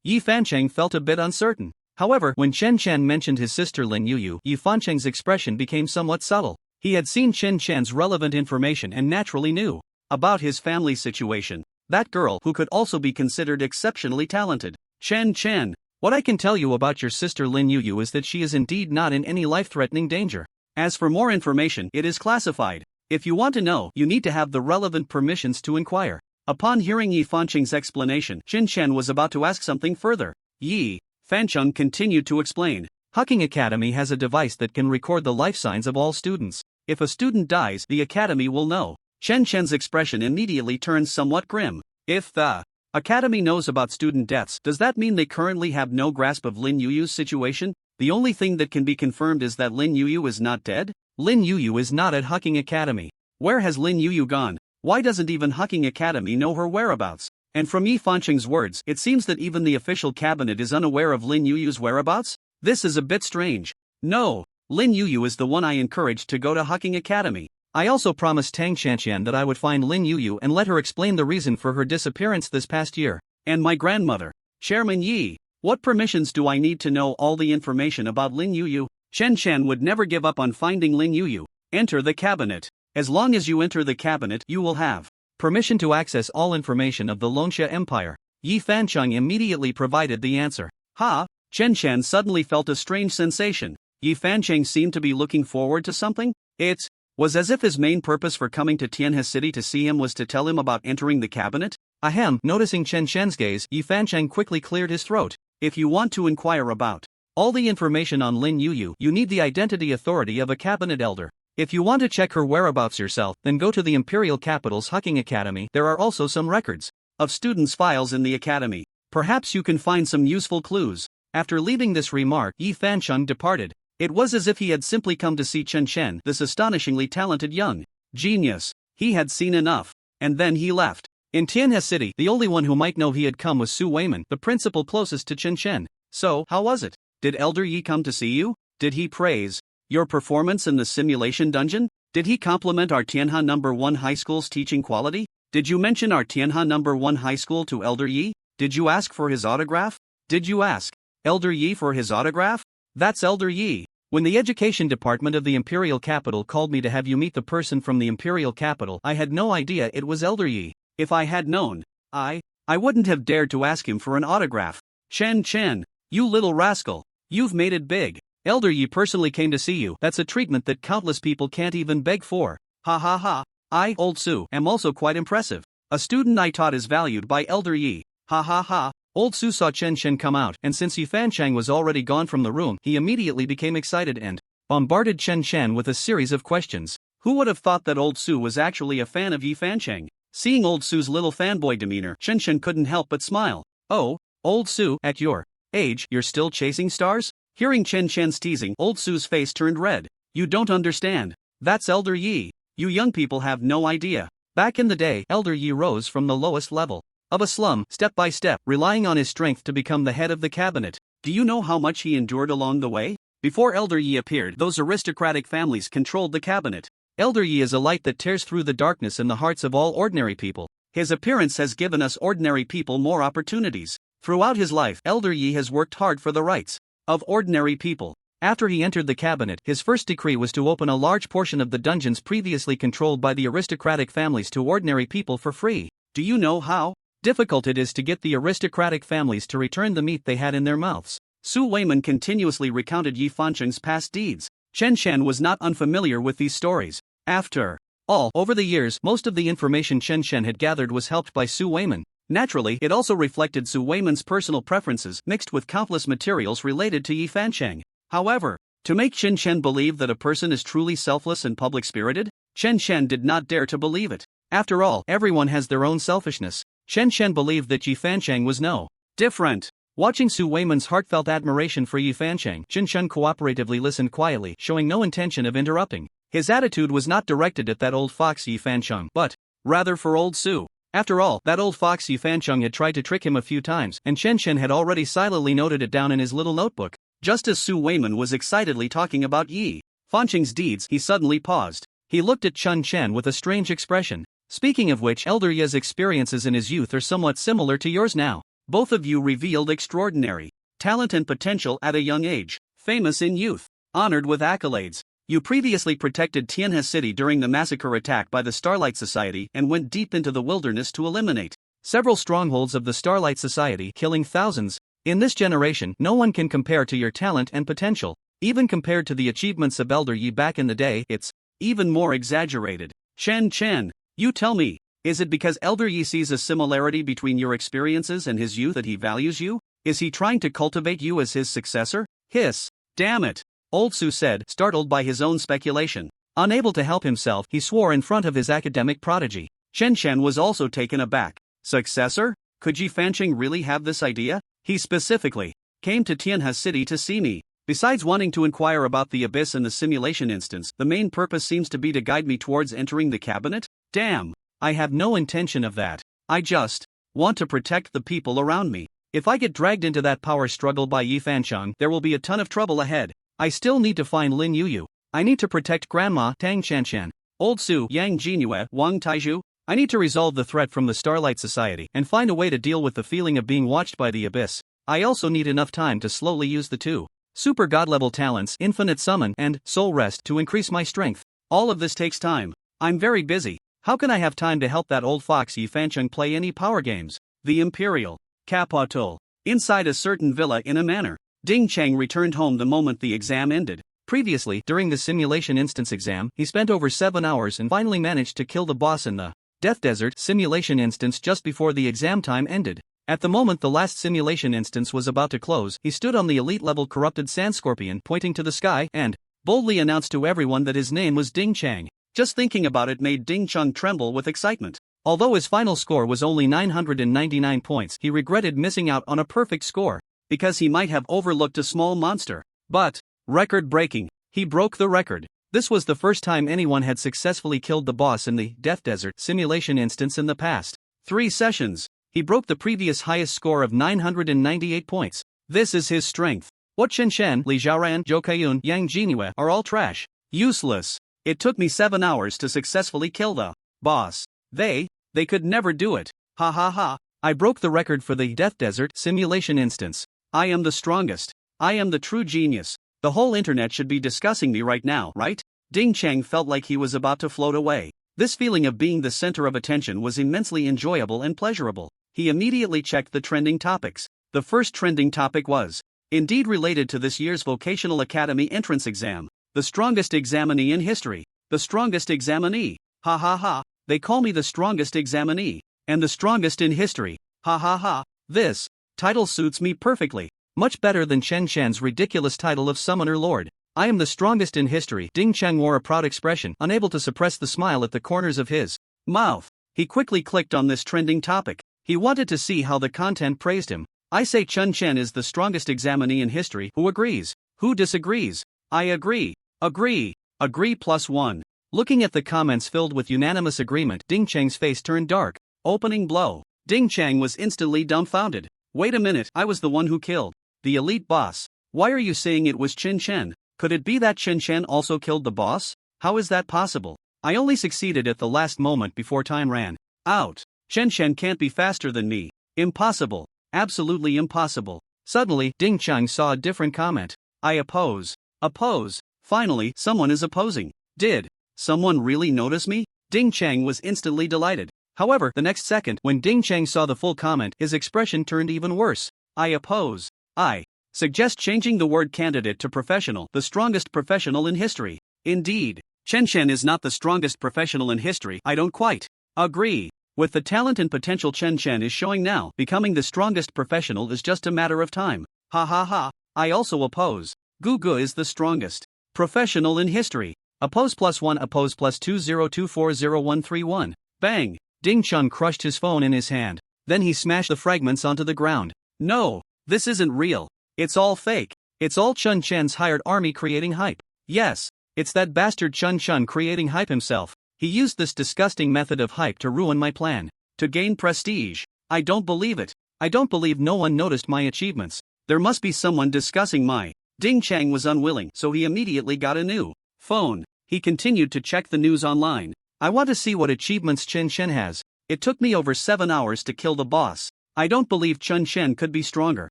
Yi Fancheng felt a bit uncertain. However, when Chen Chen mentioned his sister Lin Yuyu, Yi Fancheng's expression became somewhat subtle. He had seen Chen Chen's relevant information and naturally knew about his family situation. That girl, who could also be considered exceptionally talented. Chen, what I can tell you about your sister Lin Yuyu is that she is indeed not in any life-threatening danger. As for more information, it is classified. If you want to know, you need to have the relevant permissions to inquire. Upon hearing Yi Fancheng's explanation, Chen Chen was about to ask something further. Yi Fancheng continued to explain. Hucking Academy has a device that can record the life signs of all students. If a student dies, the academy will know. Chen Chen's expression immediately turns somewhat grim. If the academy knows about student deaths, does that mean they currently have no grasp of Lin Yuyu's situation? The only thing that can be confirmed is that Lin Yuyu is not dead? Lin Yuyu is not at Hucking Academy. Where has Lin Yuyu gone? Why doesn't even Hucking Academy know her whereabouts? And from Yi Fancheng's words, it seems that even the official cabinet is unaware of Lin Yuyu's whereabouts? This is a bit strange. No, Lin Yuyu is the one I encouraged to go to Hucking Academy. I also promised Tang Chanqian that I would find Lin Yuyu and let her explain the reason for her disappearance this past year. And my grandmother. Chairman Yi, what permissions do I need to know all the information about Lin Yuyu? Chen Chen would never give up on finding Lin Yuyu. Enter the cabinet. As long as you enter the cabinet, you will have permission to access all information of the Longsha Empire. Yi Fancheng immediately provided the answer. Ha! Chen Chen suddenly felt a strange sensation. Yi Fancheng seemed to be looking forward to something. It was as if his main purpose for coming to Tianhe City to see him was to tell him about entering the cabinet. Ahem, noticing Chen Chen's gaze, Yi Fancheng quickly cleared his throat. If you want to inquire about all the information on Lin Yuyu, you need the identity authority of a cabinet elder. If you want to check her whereabouts yourself, then go to the Imperial Capital's Hucking Academy. There are also some records of students' files in the academy. Perhaps you can find some useful clues. After leaving this remark, Yi Fancheng departed. It was as if he had simply come to see Chen Chen, this astonishingly talented young genius. He had seen enough, and then he left. In Tianhe City, the only one who might know he had come was Su Weiman, the principal closest to Chen Chen. So, how was it? Did Elder Yi come to see you? Did he praise your performance in the simulation dungeon? Did he compliment our Tianhe No. 1 High School's teaching quality? Did you mention our Tianhe No. 1 High School to Elder Yi? Did you ask for his autograph? Did you ask Elder Yi for his autograph? That's Elder Yi. When the education department of the Imperial Capital called me to have you meet the person from the Imperial Capital, I had no idea it was Elder Yi. If I had known, I wouldn't have dared to ask him for an autograph. Chen, you little rascal, you've made it big. Elder Yi personally came to see you. That's a treatment that countless people can't even beg for. Ha ha ha. I, Old Su, am also quite impressive. A student I taught is valued by Elder Yi. Ha ha ha. Old Su saw Chen Chen come out, and since Yi Fancheng was already gone from the room, he immediately became excited and bombarded Chen Chen with a series of questions. Who would have thought that Old Su was actually a fan of Yi Fancheng? Seeing Old Su's little fanboy demeanor, Chen Chen couldn't help but smile. Oh, Old Su, at your Age, you're still chasing stars? Hearing Chen Chen's teasing, old Su's face turned red. You don't understand. That's Elder Yi. You young people have no idea. Back in the day, Elder Yi rose from the lowest level of a slum, step by step, relying on his strength to become the head of the cabinet. Do you know how much he endured along the way? Before Elder Yi appeared, those aristocratic families controlled the cabinet. Elder Yi is a light that tears through the darkness in the hearts of all ordinary people. His appearance has given us ordinary people more opportunities. Throughout his life, Elder Yi has worked hard for the rights of ordinary people. After he entered the cabinet, his first decree was to open a large portion of the dungeons previously controlled by the aristocratic families to ordinary people for free. Do you know how difficult it is to get the aristocratic families to return the meat they had in their mouths? Su Weiman continuously recounted Yi Fancheng's past deeds. Chen Chen was not unfamiliar with these stories. After all, over the years, most of the information Chen Chen had gathered was helped by Su Weiman. Naturally, it also reflected Su Weiman's personal preferences mixed with countless materials related to Yi Fancheng. However, to make Chen Chen believe that a person is truly selfless and public-spirited, Chen Chen did not dare to believe it. After all, everyone has their own selfishness. Chen Chen believed that Yi Fancheng was no different. Watching Su Weiman's heartfelt admiration for Yi Fancheng, Chen Chen cooperatively listened quietly, showing no intention of interrupting. His attitude was not directed at that old fox Yi Fancheng, but rather for old Su. After all, that old fox Yi Fancheng had tried to trick him a few times, and Chen Chen had already silently noted it down in his little notebook. Just as Su Weiman was excitedly talking about Yi Fancheng's deeds, he suddenly paused. He looked at Chen Chen with a strange expression. Speaking of which, Elder Yi's experiences in his youth are somewhat similar to yours now. Both of you revealed extraordinary talent and potential at a young age, famous in youth, honored with accolades. You previously protected Tianhe City during the massacre attack by the Starlight Society and went deep into the wilderness to eliminate several strongholds of the Starlight Society, killing thousands. In this generation, no one can compare to your talent and potential. Even compared to the achievements of Elder Yi back in the day, it's even more exaggerated. Chen Chen, you tell me, is it because Elder Yi sees a similarity between your experiences and his youth that he values you? Is he trying to cultivate you as his successor? Hiss. Damn it. Old Su said, startled by his own speculation. Unable to help himself, he swore in front of his academic prodigy. Chen Chen was also taken aback. Successor? Could Yi Fancheng really have this idea? He specifically came to Tianhe City to see me. Besides wanting to inquire about the abyss and the simulation instance, the main purpose seems to be to guide me towards entering the cabinet? Damn. I have no intention of that. I just want to protect the people around me. If I get dragged into that power struggle by Yi Fancheng, there will be a ton of trouble ahead. I still need to find Lin Yuyu. I need to protect Grandma Tang Shanshan, Old Su Yang Jinue Wang Taizhu. I need to resolve the threat from the Starlight Society and find a way to deal with the feeling of being watched by the abyss. I also need enough time to slowly use the two super god level talents, Infinite Summon and Soul Rest, to increase my strength. All of this takes time. I'm very busy. How can I have time to help that old fox Yi Fancheng play any power games? The Imperial Capital. Inside a certain villa in a manor. Ding Cheng returned home the moment the exam ended. Previously, during the simulation instance exam, he spent over 7 hours and finally managed to kill the boss in the Death Desert simulation instance just before the exam time ended. At the moment the last simulation instance was about to close, he stood on the elite level corrupted sand scorpion, pointing to the sky, and boldly announced to everyone that his name was Ding Chang. Just thinking about it made Ding Chang tremble with excitement. Although his final score was only 999 points, he regretted missing out on a perfect score, because he might have overlooked a small monster. But, record-breaking, he broke the record. This was the first time anyone had successfully killed the boss in the Death Desert simulation instance in the past 3 sessions. He broke the previous highest score of 998 points. This is his strength. What Chen Shen, Li Xiaoran, Zhou Kaiyun, Yang Jinue are all trash. Useless. It took me 7 hours to successfully kill the boss. They could never do it. Ha ha ha. I broke the record for the Death Desert simulation instance. I am the strongest. I am the true genius. The whole internet should be discussing me right now, right? Ding Cheng felt like he was about to float away. This feeling of being the center of attention was immensely enjoyable and pleasurable. He immediately checked the trending topics. The first trending topic was indeed related to this year's Vocational Academy entrance exam. The strongest examinee in history. The strongest examinee. Ha ha ha. They call me the strongest examinee. And the strongest in history. Ha ha ha. This title suits me perfectly. Much better than Chen Shen's ridiculous title of Summoner Lord. I am the strongest in history. Ding Cheng wore a proud expression, unable to suppress the smile at the corners of his mouth. He quickly clicked on this trending topic. He wanted to see how the content praised him. I say Chun Chen is the strongest examinee in history. Who agrees? Who disagrees? I agree. Agree. Agree +1. Looking at the comments filled with unanimous agreement, Ding Chang's face turned dark. Opening blow. Ding Chang was instantly dumbfounded. Wait a minute, I was the one who killed the elite boss. Why are you saying it was Chen Chen? Could it be that Chen Chen also killed the boss? How is that possible? I only succeeded at the last moment before time ran out. Chen Chen can't be faster than me. Impossible. Absolutely impossible. Suddenly, Ding Chang saw a different comment. I oppose. Oppose. Finally, someone is opposing. Did someone really notice me? Ding Chang was instantly delighted. However, the next second, when Ding Chang saw the full comment, his expression turned even worse. I oppose. I suggest changing the word candidate to professional, the strongest professional in history. Indeed, Chen Chen is not the strongest professional in history. I don't quite agree. With the talent and potential Chen Chen is showing now, becoming the strongest professional is just a matter of time. Ha ha ha. I also oppose. Gugu is the strongest professional in history. Oppose +1, oppose +2 0240131. Bang! Ding Chun crushed his phone in his hand. Then he smashed the fragments onto the ground. No, this isn't real. It's all fake. It's all Chun Chen's hired army creating hype. Yes, it's that bastard Chun Chun creating hype himself. He used this disgusting method of hype to ruin my plan. To gain prestige. I don't believe it. I don't believe no one noticed my achievements. There must be someone discussing my. Ding Chang was unwilling, so he immediately got a new phone. He continued to check the news online. I want to see what achievements Chen Chen has. It took me over 7 hours to kill the boss. I don't believe Chun Chen could be stronger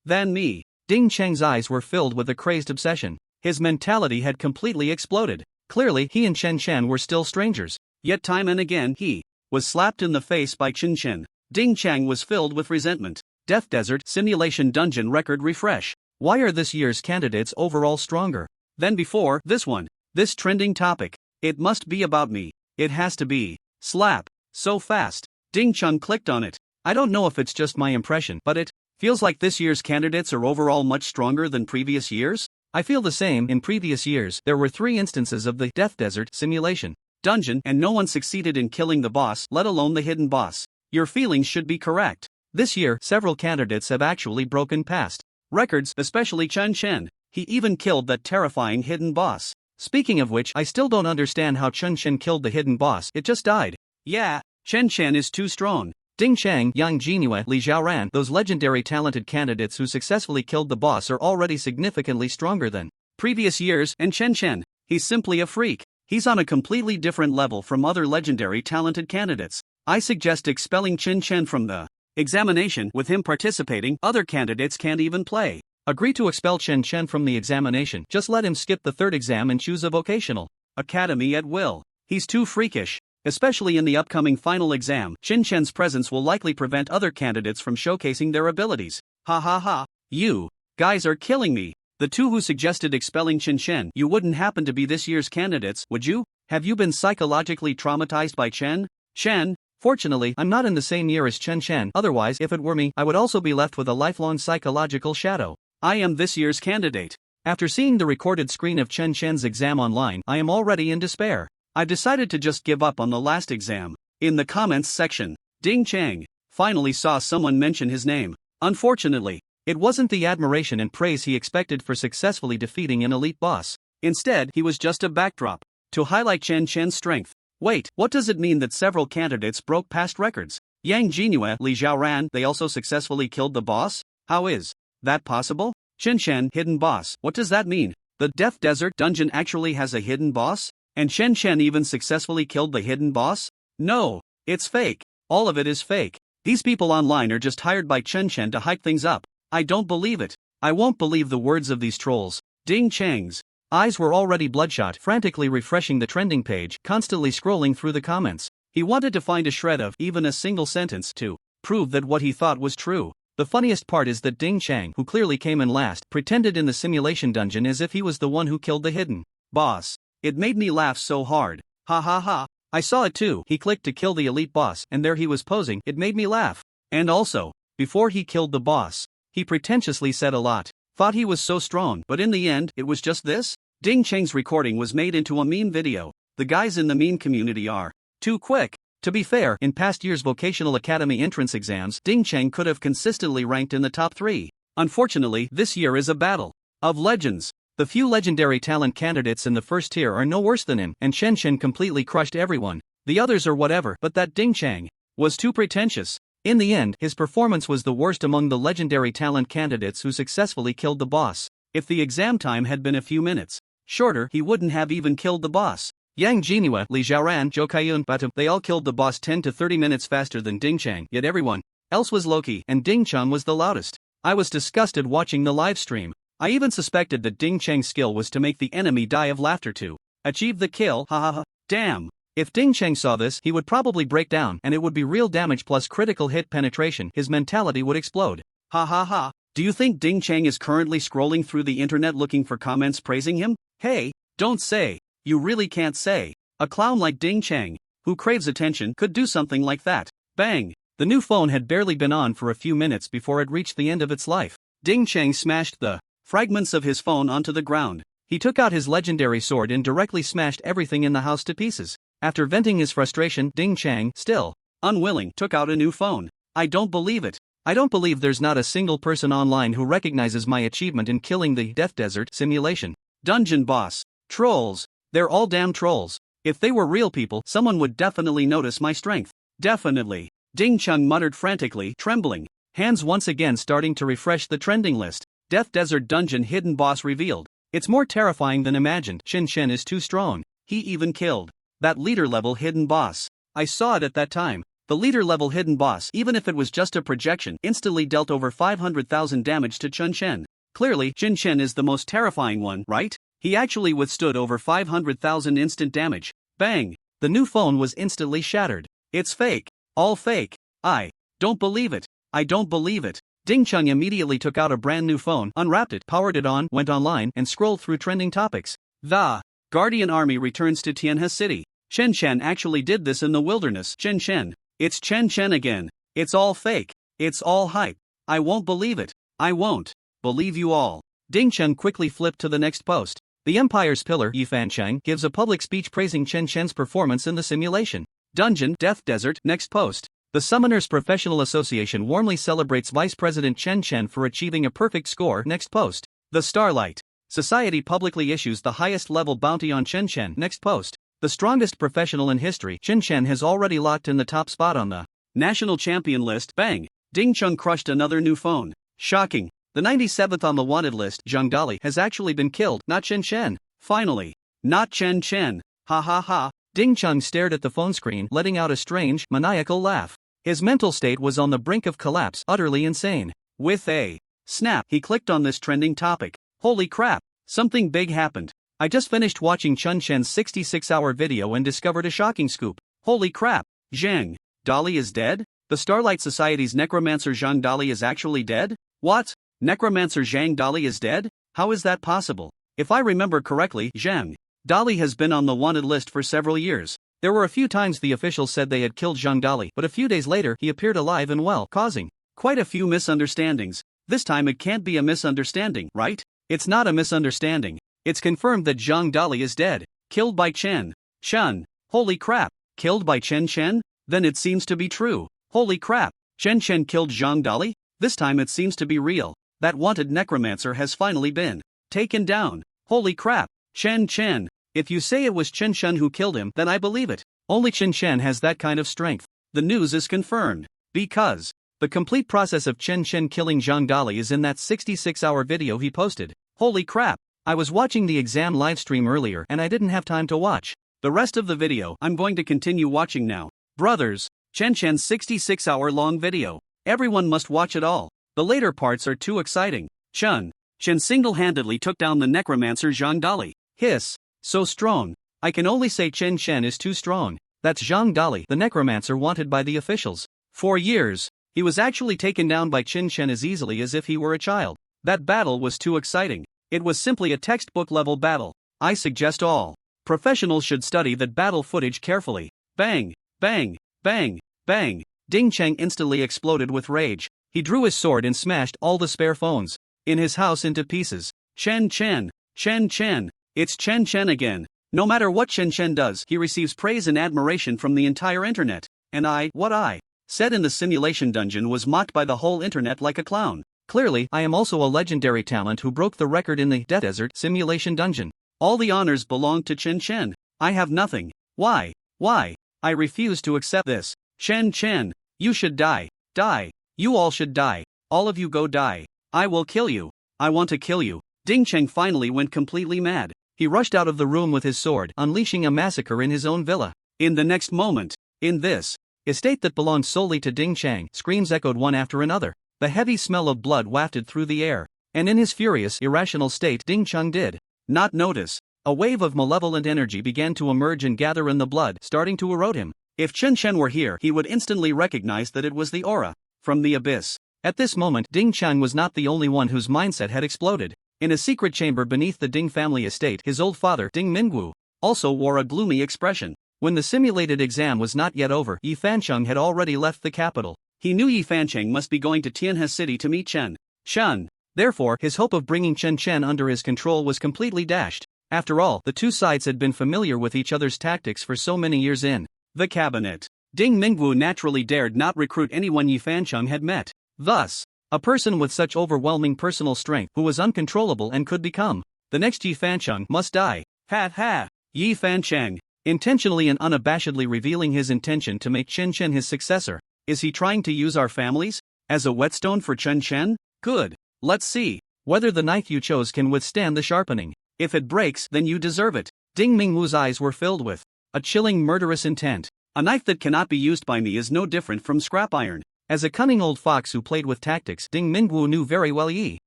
than me. Ding Chang's eyes were filled with a crazed obsession. His mentality had completely exploded. Clearly, he and Chen Chen were still strangers. Yet time and again he was slapped in the face by Chen Chen. Ding Chang was filled with resentment. Death Desert Simulation Dungeon Record Refresh. Why are this year's candidates overall stronger than before? This one. This trending topic. It must be about me. It has to be. Slap. So fast. Ding Chun clicked on it. I don't know if it's just my impression, but it feels like this year's candidates are overall much stronger than previous years. I feel the same. In previous years, there were 3 instances of the Death Desert Simulation Dungeon, and no one succeeded in killing the boss, let alone the hidden boss. Your feelings should be correct. This year, several candidates have actually broken past records, especially Chen Chen. He even killed that terrifying hidden boss. Speaking of which, I still don't understand how Chen Chen killed the hidden boss. It just died. Yeah, Chen Chen is too strong. Ding Chang, Yang Jinhua, Li Xiaoran, those legendary talented candidates who successfully killed the boss are already significantly stronger than previous years, and Chen Chen, he's simply a freak. He's on a completely different level from other legendary talented candidates. I suggest expelling Chen Chen from the examination. With him participating, other candidates can't even play. Agree to expel Chen Chen from the examination. Just let him skip the 3rd exam and choose a vocational academy at will. He's too freakish. Especially in the upcoming final exam, Chen Chen's presence will likely prevent other candidates from showcasing their abilities. Ha ha ha. You guys are killing me. The 2 who suggested expelling Chen Chen, you wouldn't happen to be this year's candidates, would you? Have you been psychologically traumatized by Chen Chen? Fortunately, I'm not in the same year as Chen Chen, otherwise if it were me, I would also be left with a lifelong psychological shadow. I am this year's candidate. After seeing the recorded screen of Chen Chen's exam online, I am already in despair. I've decided to just give up on the last exam. In the comments section, Ding Chang finally saw someone mention his name. Unfortunately, it wasn't the admiration and praise he expected for successfully defeating an elite boss. Instead, he was just a backdrop to highlight Chen Chen's strength. Wait, what does it mean that several candidates broke past records? Yang Jinhua, Li Xiaoran, they also successfully killed the boss? How is that possible? Chen Chen, hidden boss. What does that mean? The Death Desert Dungeon actually has a hidden boss? And Chen Chen even successfully killed the hidden boss? No, it's fake. All of it is fake. These people online are just hired by Chen Chen to hype things up. I don't believe it. I won't believe the words of these trolls. Ding Chang's eyes were already bloodshot, frantically refreshing the trending page, constantly scrolling through the comments. He wanted to find a shred of even a single sentence to prove that what he thought was true. The funniest part is that Ding Chang, who clearly came in last, pretended in the simulation dungeon as if he was the one who killed the hidden boss. It made me laugh so hard. Ha ha ha. I saw it too. He clicked to kill the elite boss, and there he was posing. It made me laugh. And also, before he killed the boss, he pretentiously said a lot. Thought he was so strong, but in the end, it was just this? Ding Chang's recording was made into a meme video. The guys in the meme community are too quick. To be fair, in past years' vocational academy entrance exams, Ding Cheng could have consistently ranked in the top 3. Unfortunately, this year is a battle of legends. The few legendary talent candidates in the first tier are no worse than him, and Chen Chen completely crushed everyone. The others are whatever, but that Ding Cheng was too pretentious. In the end, his performance was the worst among the legendary talent candidates who successfully killed the boss. If the exam time had been a few minutes shorter, he wouldn't have even killed the boss. Yang Jinhua, Li Xiaoran, Zhou Kaiyun, Batu, they all killed the boss 10 to 30 minutes faster than Ding Cheng, yet everyone else was low-key, and Ding Cheng was the loudest. I was disgusted watching the live stream. I even suspected that Ding Cheng's skill was to make the enemy die of laughter to achieve the kill, hahaha. Damn. If Ding Cheng saw this, he would probably break down, and it would be real damage plus critical hit penetration. His mentality would explode. Ha ha ha. Do you think Ding Cheng is currently scrolling through the internet looking for comments praising him? Hey, don't say. You really can't say. A clown like Ding Cheng, who craves attention, could do something like that. Bang! The new phone had barely been on for a few minutes before it reached the end of its life. Ding Cheng smashed the fragments of his phone onto the ground. He took out his legendary sword and directly smashed everything in the house to pieces. After venting his frustration, Ding Cheng, still unwilling, took out a new phone. I don't believe it. I don't believe there's not a single person online who recognizes my achievement in killing the Death Desert simulation dungeon boss. Trolls. They're all damn trolls. If they were real people, someone would definitely notice my strength. Definitely. Ding Cheng muttered frantically, trembling, hands once again starting to refresh the trending list. Death Desert Dungeon hidden boss revealed. It's more terrifying than imagined. Chen Chen is too strong. He even killed that leader-level hidden boss. I saw it at that time. The leader-level hidden boss, even if it was just a projection, instantly dealt over 500,000 damage to Chen Chen. Clearly, Chen Chen is the most terrifying one, right? He actually withstood over 500,000 instant damage. Bang! The new phone was instantly shattered. It's fake. All fake. I don't believe it. I don't believe it. Ding Cheng immediately took out a brand new phone, unwrapped it, powered it on, went online, and scrolled through trending topics. The Guardian Army returns to Tianhe City. Chen Chen actually did this in the wilderness. Chen Chen. It's Chen Chen again. It's all fake. It's all hype. I won't believe it. I won't believe you all. Ding Cheng quickly flipped to the next post. The Empire's pillar, Yifan Cheng, gives a public speech praising Chen Chen's performance in the simulation dungeon, Death Desert. Next post. The Summoners Professional Association warmly celebrates Vice President Chen Chen for achieving a perfect score. Next post. The Starlight Society publicly issues the highest level bounty on Chen Chen. Next post. The strongest professional in history, Chen Chen has already locked in the top spot on the national champion list. Bang! Ding Cheng crushed another new phone. Shocking. The 97th on the wanted list, Zhang Dali, has actually been killed, not Chen Chen. Finally. Not Chen Chen. Ha ha ha. Ding Cheng stared at the phone screen, letting out a strange, maniacal laugh. His mental state was on the brink of collapse, utterly insane. With a snap, he clicked on this trending topic. Holy crap, something big happened. I just finished watching Chen Chen's 66-hour video and discovered a shocking scoop. Holy crap, Zhang Dali is dead? The Starlight Society's necromancer Zhang Dali is actually dead? What? Necromancer Zhang Dali is dead? How is that possible? If I remember correctly, Zhang Dali has been on the wanted list for several years. There were a few times the officials said they had killed Zhang Dali, but a few days later he appeared alive and well, causing quite a few misunderstandings. This time it can't be a misunderstanding, right? It's not a misunderstanding. It's confirmed that Zhang Dali is dead. Killed by Chen Chen. Holy crap. Killed by Chen Chen? Then it seems to be true. Holy crap. Chen Chen killed Zhang Dali? This time it seems to be real. That wanted necromancer has finally been taken down. Holy crap. Chen Chen. If you say it was Chen Chen who killed him, then I believe it. Only Chen Chen has that kind of strength. The news is confirmed. Because the complete process of Chen Chen killing Zhang Dali is in that 66-hour video he posted. Holy crap. I was watching the exam livestream earlier and I didn't have time to watch the rest of the video. I'm going to continue watching now. Brothers, Chen Chen's 66-hour long video. Everyone must watch it all. The later parts are too exciting. Chen single-handedly took down the necromancer Zhang Dali. Hiss. So strong. I can only say Chen Chen is too strong. That's Zhang Dali, the necromancer wanted by the officials. For years, he was actually taken down by Chen Chen as easily as if he were a child. That battle was too exciting. It was simply a textbook-level battle. I suggest all professionals should study that battle footage carefully. Bang, bang, bang, bang. Ding Cheng instantly exploded with rage. He drew his sword and smashed all the spare phones in his house into pieces. Chen Chen, Chen Chen. It's Chen Chen again. No matter what Chen Chen does, he receives praise and admiration from the entire internet. And what I said in the simulation dungeon was mocked by the whole internet like a clown. Clearly, I am also a legendary talent who broke the record in the Death Desert simulation dungeon. All the honors belong to Chen Chen. I have nothing. Why? I refuse to accept this. Chen Chen, you should die. Die. You all should die. All of you go die. I will kill you. I want to kill you. Ding Cheng finally went completely mad. He rushed out of the room with his sword, unleashing a massacre in his own villa. In the next moment, in this estate that belonged solely to Ding Cheng, screams echoed one after another. The heavy smell of blood wafted through the air, and in his furious, irrational state, Ding Cheng did not notice. A wave of malevolent energy began to emerge and gather in the blood, starting to erode him. If Chen Chen were here, he would instantly recognize that it was the aura from the abyss. At this moment, Ding Cheng was not the only one whose mindset had exploded. In a secret chamber beneath the Ding family estate, his old father, Ding Mingwu, also wore a gloomy expression. When the simulated exam was not yet over, Yi Fancheng had already left the capital. He knew Yi Fancheng must be going to Tianhe City to meet Chen Chen. Therefore, his hope of bringing Chen Chen under his control was completely dashed. After all, the two sides had been familiar with each other's tactics for so many years in the cabinet. Ding Mingwu naturally dared not recruit anyone Yi Fancheng had met. Thus, a person with such overwhelming personal strength who was uncontrollable and could become the next Yi Fancheng must die. Ha ha! Yi Fancheng, intentionally and unabashedly revealing his intention to make Chen Chen his successor. Is he trying to use our families as a whetstone for Chen Chen? Good. Let's see whether the knife you chose can withstand the sharpening. If it breaks, then you deserve it. Ding Mingwu's eyes were filled with a chilling murderous intent. A knife that cannot be used by me is no different from scrap iron. As a cunning old fox who played with tactics, Ding Mingwu knew very well Yi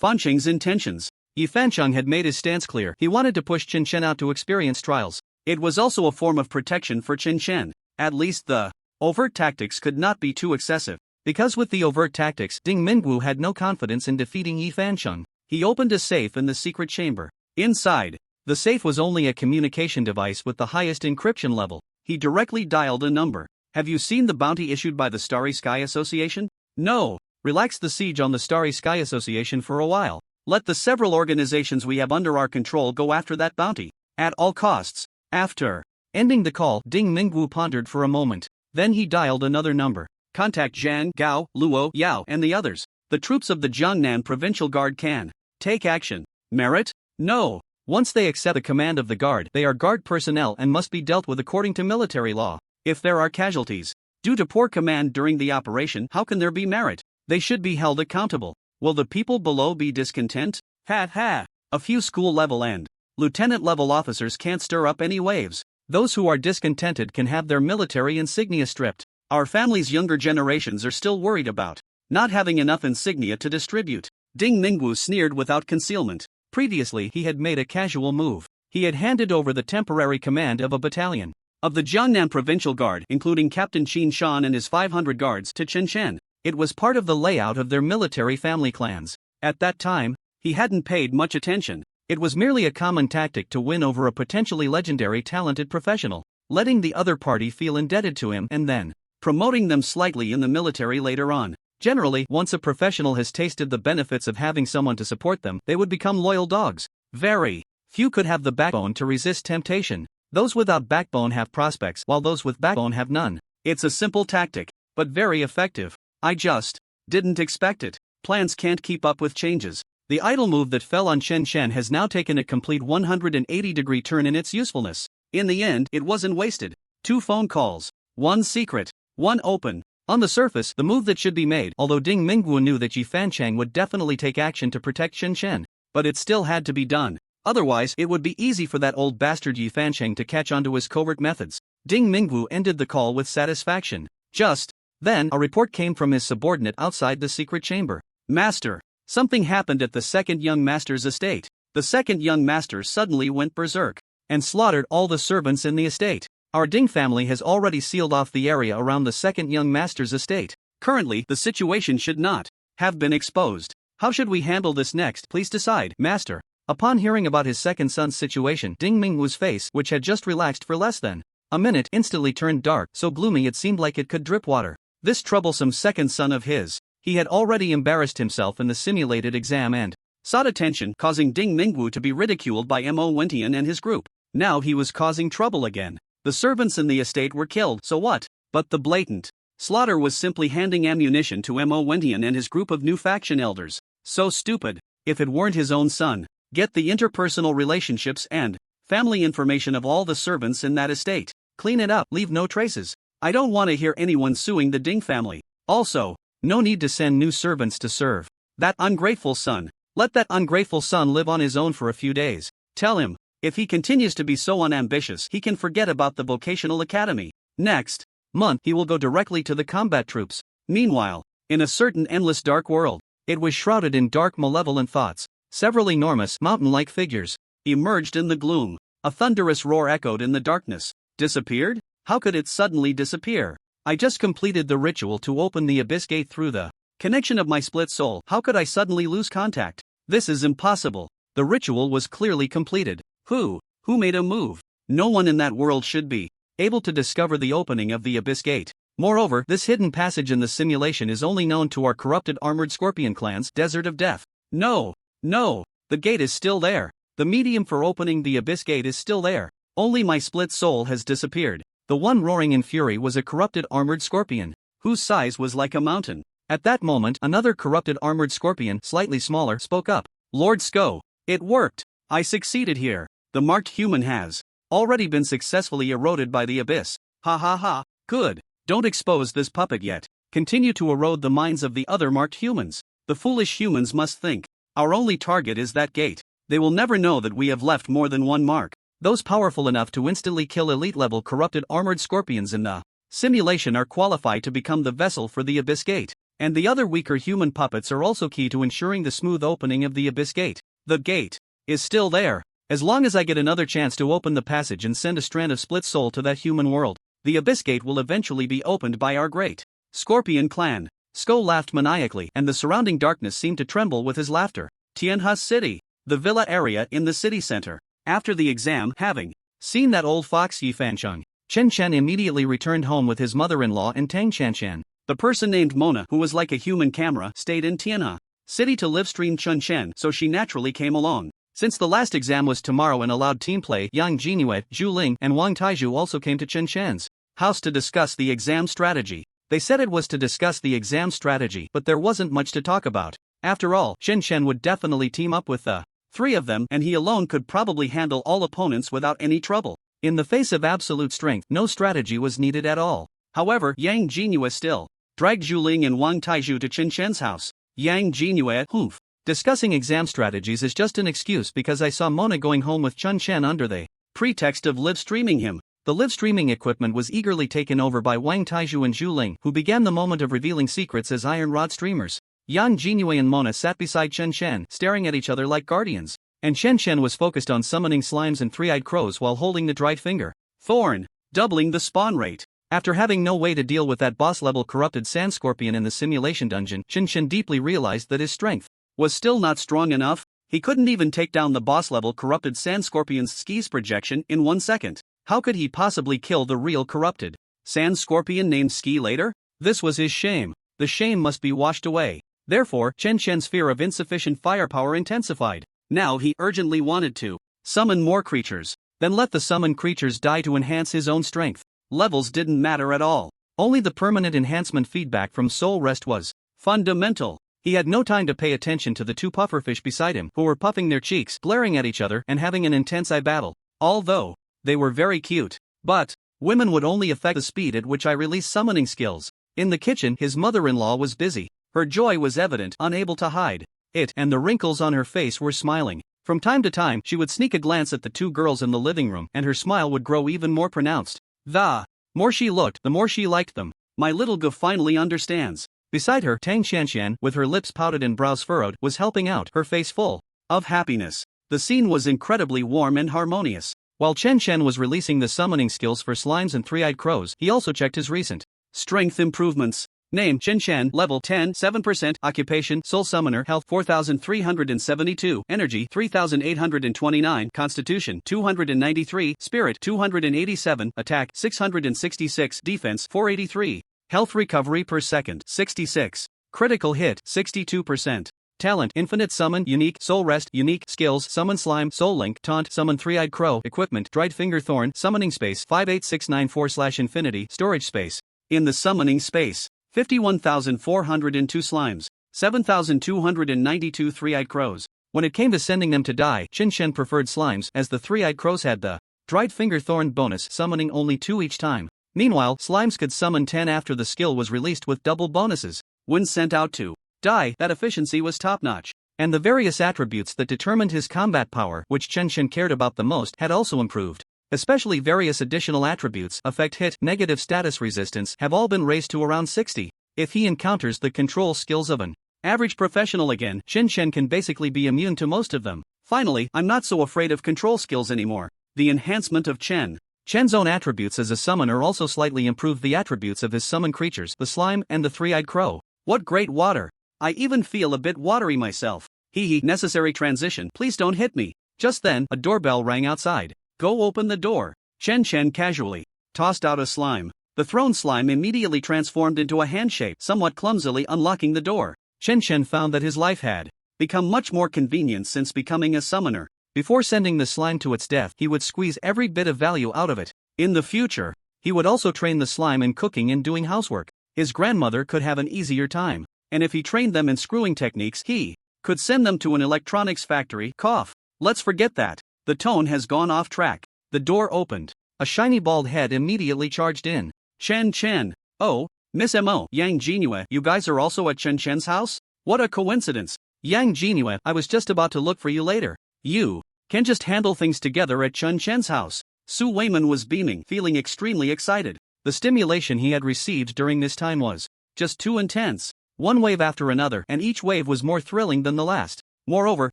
Fancheng's intentions. Yi Fancheng had made his stance clear. He wanted to push Chen Chen out to experience trials. It was also a form of protection for Chen Chen. At least the overt tactics could not be too excessive. Because with the overt tactics, Ding Mingwu had no confidence in defeating Yi Fancheng. He opened a safe in the secret chamber. Inside, the safe was only a communication device with the highest encryption level. He directly dialed a number. Have you seen the bounty issued by the Starry Sky Association? No. Relax the siege on the Starry Sky Association for a while. Let the several organizations we have under our control go after that bounty, at all costs. After ending the call, Ding Mingwu pondered for a moment. Then he dialed another number. Contact Zhang, Gao, Luo, Yao, and the others. The troops of the Jiangnan Provincial Guard can take action. Merit? No. Once they accept the command of the guard, they are guard personnel and must be dealt with according to military law. If there are casualties due to poor command during the operation, how can there be merit? They should be held accountable. Will the people below be discontent? Ha ha! A few school-level and lieutenant-level officers can't stir up any waves. Those who are discontented can have their military insignia stripped. Our family's younger generations are still worried about not having enough insignia to distribute. Ding Mingwu sneered without concealment. Previously, he had made a casual move. He had handed over the temporary command of a battalion of the Jiangnan Provincial Guard, including Captain Qin Shan and his 500 guards, to Chen Chen. It was part of the layout of their military family clans. At that time, he hadn't paid much attention. It was merely a common tactic to win over a potentially legendary talented professional, letting the other party feel indebted to him and then promoting them slightly in the military later on. Generally, once a professional has tasted the benefits of having someone to support them, they would become loyal dogs. Very few could have the backbone to resist temptation. Those without backbone have prospects, while those with backbone have none. It's a simple tactic, but very effective. I just didn't expect it. Plans can't keep up with changes. The idle move that fell on Chen Chen has now taken a complete 180-degree turn in its usefulness. In the end, it wasn't wasted. 2 phone calls, 1 secret, 1 open. On the surface, the move that should be made, although Ding Mingwu knew that Yi Fancheng would definitely take action to protect Chen Chen. But it still had to be done. Otherwise, it would be easy for that old bastard Yi Fancheng to catch on to his covert methods. Ding Mingwu ended the call with satisfaction. Just then, a report came from his subordinate outside the secret chamber. Master, something happened at the second young master's estate. The second young master suddenly went berserk and slaughtered all the servants in the estate. Our Ding family has already sealed off the area around the second young master's estate. Currently, the situation should not have been exposed. How should we handle this next? Please decide, Master. Upon hearing about his second son's situation, Ding Mingwu's face, which had just relaxed for less than a minute, instantly turned dark, so gloomy it seemed like it could drip water. This troublesome second son of his. He had already embarrassed himself in the simulated exam and sought attention, causing Ding Mingwu to be ridiculed by Mo Wentian and his group. Now he was causing trouble again. The servants in the estate were killed, so what? But the blatant slaughter was simply handing ammunition to Mo Wentian and his group of new faction elders. So stupid. If it weren't his own son, get the interpersonal relationships and family information of all the servants in that estate. Clean it up, leave no traces. I don't want to hear anyone suing the Ding family. Also, no need to send new servants to serve that ungrateful son. Let that ungrateful son live on his own for a few days. Tell him, if he continues to be so unambitious, he can forget about the vocational academy. Next month, he will go directly to the combat troops. Meanwhile, in a certain endless dark world, it was shrouded in dark, malevolent thoughts. Several enormous, mountain-like figures emerged in the gloom. A thunderous roar echoed in the darkness. Disappeared? How could it suddenly disappear? I just completed the ritual to open the abyss gate through the connection of my split soul. How could I suddenly lose contact? This is impossible. The ritual was clearly completed. Who made a move? No one in that world should be able to discover the opening of the abyss gate. Moreover, this hidden passage in the simulation is only known to our corrupted armored scorpion clan's desert of death. No, the gate is still there. The medium for opening the abyss gate is still there. Only my split soul has disappeared. The one roaring in fury was a corrupted armored scorpion, whose size was like a mountain. At that moment, another corrupted armored scorpion, slightly smaller, spoke up. Lord Sko, it worked. I succeeded here. The marked human has already been successfully eroded by the abyss. Ha ha ha, good. Don't expose this puppet yet. Continue to erode the minds of the other marked humans. The foolish humans must think our only target is that gate. They will never know that we have left more than one mark. Those powerful enough to instantly kill elite-level corrupted armored scorpions in the simulation are qualified to become the vessel for the abyss gate. And the other weaker human puppets are also key to ensuring the smooth opening of the abyss gate. The gate is still there. As long as I get another chance to open the passage and send a strand of split soul to that human world, the abyss gate will eventually be opened by our great Scorpion clan. Sko laughed maniacally, and the surrounding darkness seemed to tremble with his laughter. Tianhe City, the villa area in the city center. After the exam, having seen that old fox Yi Fancheng, Chen Chen immediately returned home with his mother-in-law and Tang Chanshan. The person named Mona, who was like a human camera, stayed in Tianhe City to live stream Chen Chen, so she naturally came along. Since the last exam was tomorrow and allowed team play, Yang Jinyue, Zhu Ling, and Wang Taizhu also came to Chen Chen's house to discuss the exam strategy. They said it was to discuss the exam strategy, but there wasn't much to talk about. After all, Chen Chen would definitely team up with the three of them, and he alone could probably handle all opponents without any trouble. In the face of absolute strength, no strategy was needed at all. However, Yang Jinyue still dragged Zhu Ling and Wang Taizhu to Chen Chen's house. Yang Jinyue, humph. Discussing exam strategies is just an excuse because I saw Mona going home with Chen Chen under the pretext of live streaming him. The live streaming equipment was eagerly taken over by Wang Taizhu and Zhu Ling, who began the moment of revealing secrets as Iron Rod streamers. Yang Jinyue and Mona sat beside Chen Chen, staring at each other like guardians, and Chen Chen was focused on summoning slimes and three-eyed crows while holding the dried finger thorn, doubling the spawn rate. After having no way to deal with that boss-level corrupted sand scorpion in the simulation dungeon, Chen Chen deeply realized that his strength was still not strong enough. He couldn't even take down the boss-level corrupted sand scorpion's skis projection in 1 second. How could he possibly kill the real corrupted sand scorpion named Ski later? This was his shame. The shame must be washed away. Therefore, Chen Chen's fear of insufficient firepower intensified. Now he urgently wanted to summon more creatures, then let the summoned creatures die to enhance his own strength. Levels didn't matter at all. Only the permanent enhancement feedback from soul rest was fundamental. He had no time to pay attention to the two pufferfish beside him who were puffing their cheeks, glaring at each other and having an intense eye battle. Although they were very cute, but women would only affect the speed at which I release summoning skills. In the kitchen, his mother-in-law was busy. Her joy was evident, unable to hide it, and the wrinkles on her face were smiling. From time to time, she would sneak a glance at the two girls in the living room, and her smile would grow even more pronounced. The more she looked, the more she liked them. My little Gu finally understands. Beside her, Tang Shanshan, with her lips pouted and brows furrowed, was helping out, her face full of happiness. The scene was incredibly warm and harmonious. While Chen Chen was releasing the summoning skills for slimes and three-eyed crows, he also checked his recent strength improvements. Name: Chen Chen, level 10, 7%, occupation, soul summoner, health 4372, energy 3829, constitution 293, spirit 287, attack 666, defense 483, health recovery per second 66, critical hit 62%. Talent: infinite summon, unique, soul rest, unique, skills, summon slime, soul link, taunt, summon three-eyed crow, equipment, dried finger thorn, summoning space 58694/infinity, storage space In the summoning space, 51,402 slimes, 7,292 three-eyed crows. When it came to sending them to die, Qinshen preferred slimes as the three-eyed crows had the dried finger thorn bonus, summoning only 2 each time. Meanwhile, slimes could summon 10 after the skill was released with double bonuses. When sent out to die, that efficiency was top-notch. And the various attributes that determined his combat power, which Qinshen cared about the most, had also improved. Especially various additional attributes, affect hit, negative status resistance, have all been raised to around 60. If he encounters the control skills of an average professional again, Qinshen can basically be immune to most of them. Finally, I'm not so afraid of control skills anymore. The enhancement of Chen. Chen's own attributes as a summoner also slightly improved the attributes of his summon creatures, the slime and the three-eyed crow. What great water! I even feel a bit watery myself. Hee. Necessary transition. Please don't hit me. Just then, a doorbell rang outside. Go open the door. Chen casually tossed out a slime. The thrown slime immediately transformed into a hand shape, somewhat clumsily unlocking the door. Chen found that his life had become much more convenient since becoming a summoner. Before sending the slime to its death, he would squeeze every bit of value out of it. In the future, he would also train the slime in cooking and doing housework. His grandmother could have an easier time. And if he trained them in screwing techniques, he could send them to an electronics factory. Cough. Let's forget that. The tone has gone off track. The door opened. A shiny bald head immediately charged in. Chen. Oh, Miss Mo. Yang Jinue, you guys are also at Chen's house? What a coincidence. Yang Jinue, I was just about to look for you later. You can just handle things together at Chen's house. Su Weiman was beaming, feeling extremely excited. The stimulation he had received during this time was just too intense. One wave after another, and each wave was more thrilling than the last. Moreover,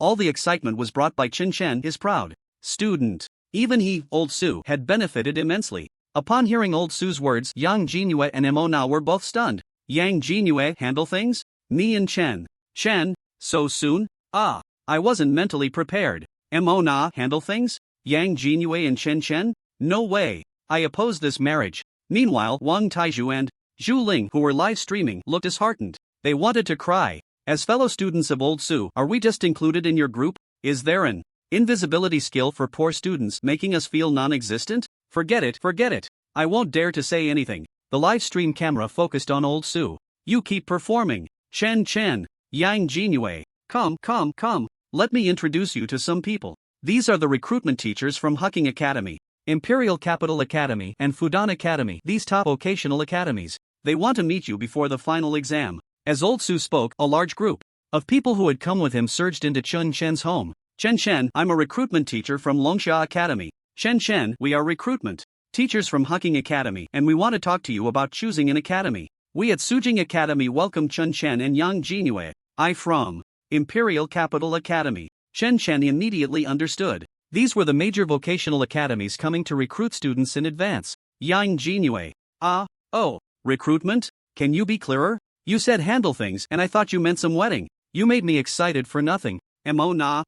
all the excitement was brought by Chen, his proud student. Even he, Old Su, had benefited immensely. Upon hearing Old Su's words, Yang Jinue and Mo Na were both stunned. Yang Jinue handle things? Me and Chen, so soon? Ah, I wasn't mentally prepared. Mo Na handle things? Yang Jinue and Chen? No way. I oppose this marriage. Meanwhile, Wang Taizhu and Zhu Ling, who were live streaming, looked disheartened. They wanted to cry. As fellow students of Old Su, are we just included in your group? Is there an invisibility skill for poor students making us feel non-existent? Forget it. I won't dare to say anything. The live stream camera focused on Old Su. You keep performing. Chen, Yang Jinue. Come. Let me introduce you to some people. These are the recruitment teachers from Hucking Academy, Imperial Capital Academy, and Fudan Academy, these top vocational academies. They want to meet you before the final exam. As Old Su spoke, a large group of people who had come with him surged into Chen's home. Chen, I'm a recruitment teacher from Longsha Academy. Chen, we are recruitment teachers from Hucking Academy, and we want to talk to you about choosing an academy. We at Sujing Academy welcome Chen and Yang Jinue. I from Imperial Capital Academy. Chen immediately understood. These were the major vocational academies coming to recruit students in advance. Yang Jinue. Oh, recruitment? Can you be clearer? You said handle things and I thought you meant some wedding. You made me excited for nothing. Mo Na.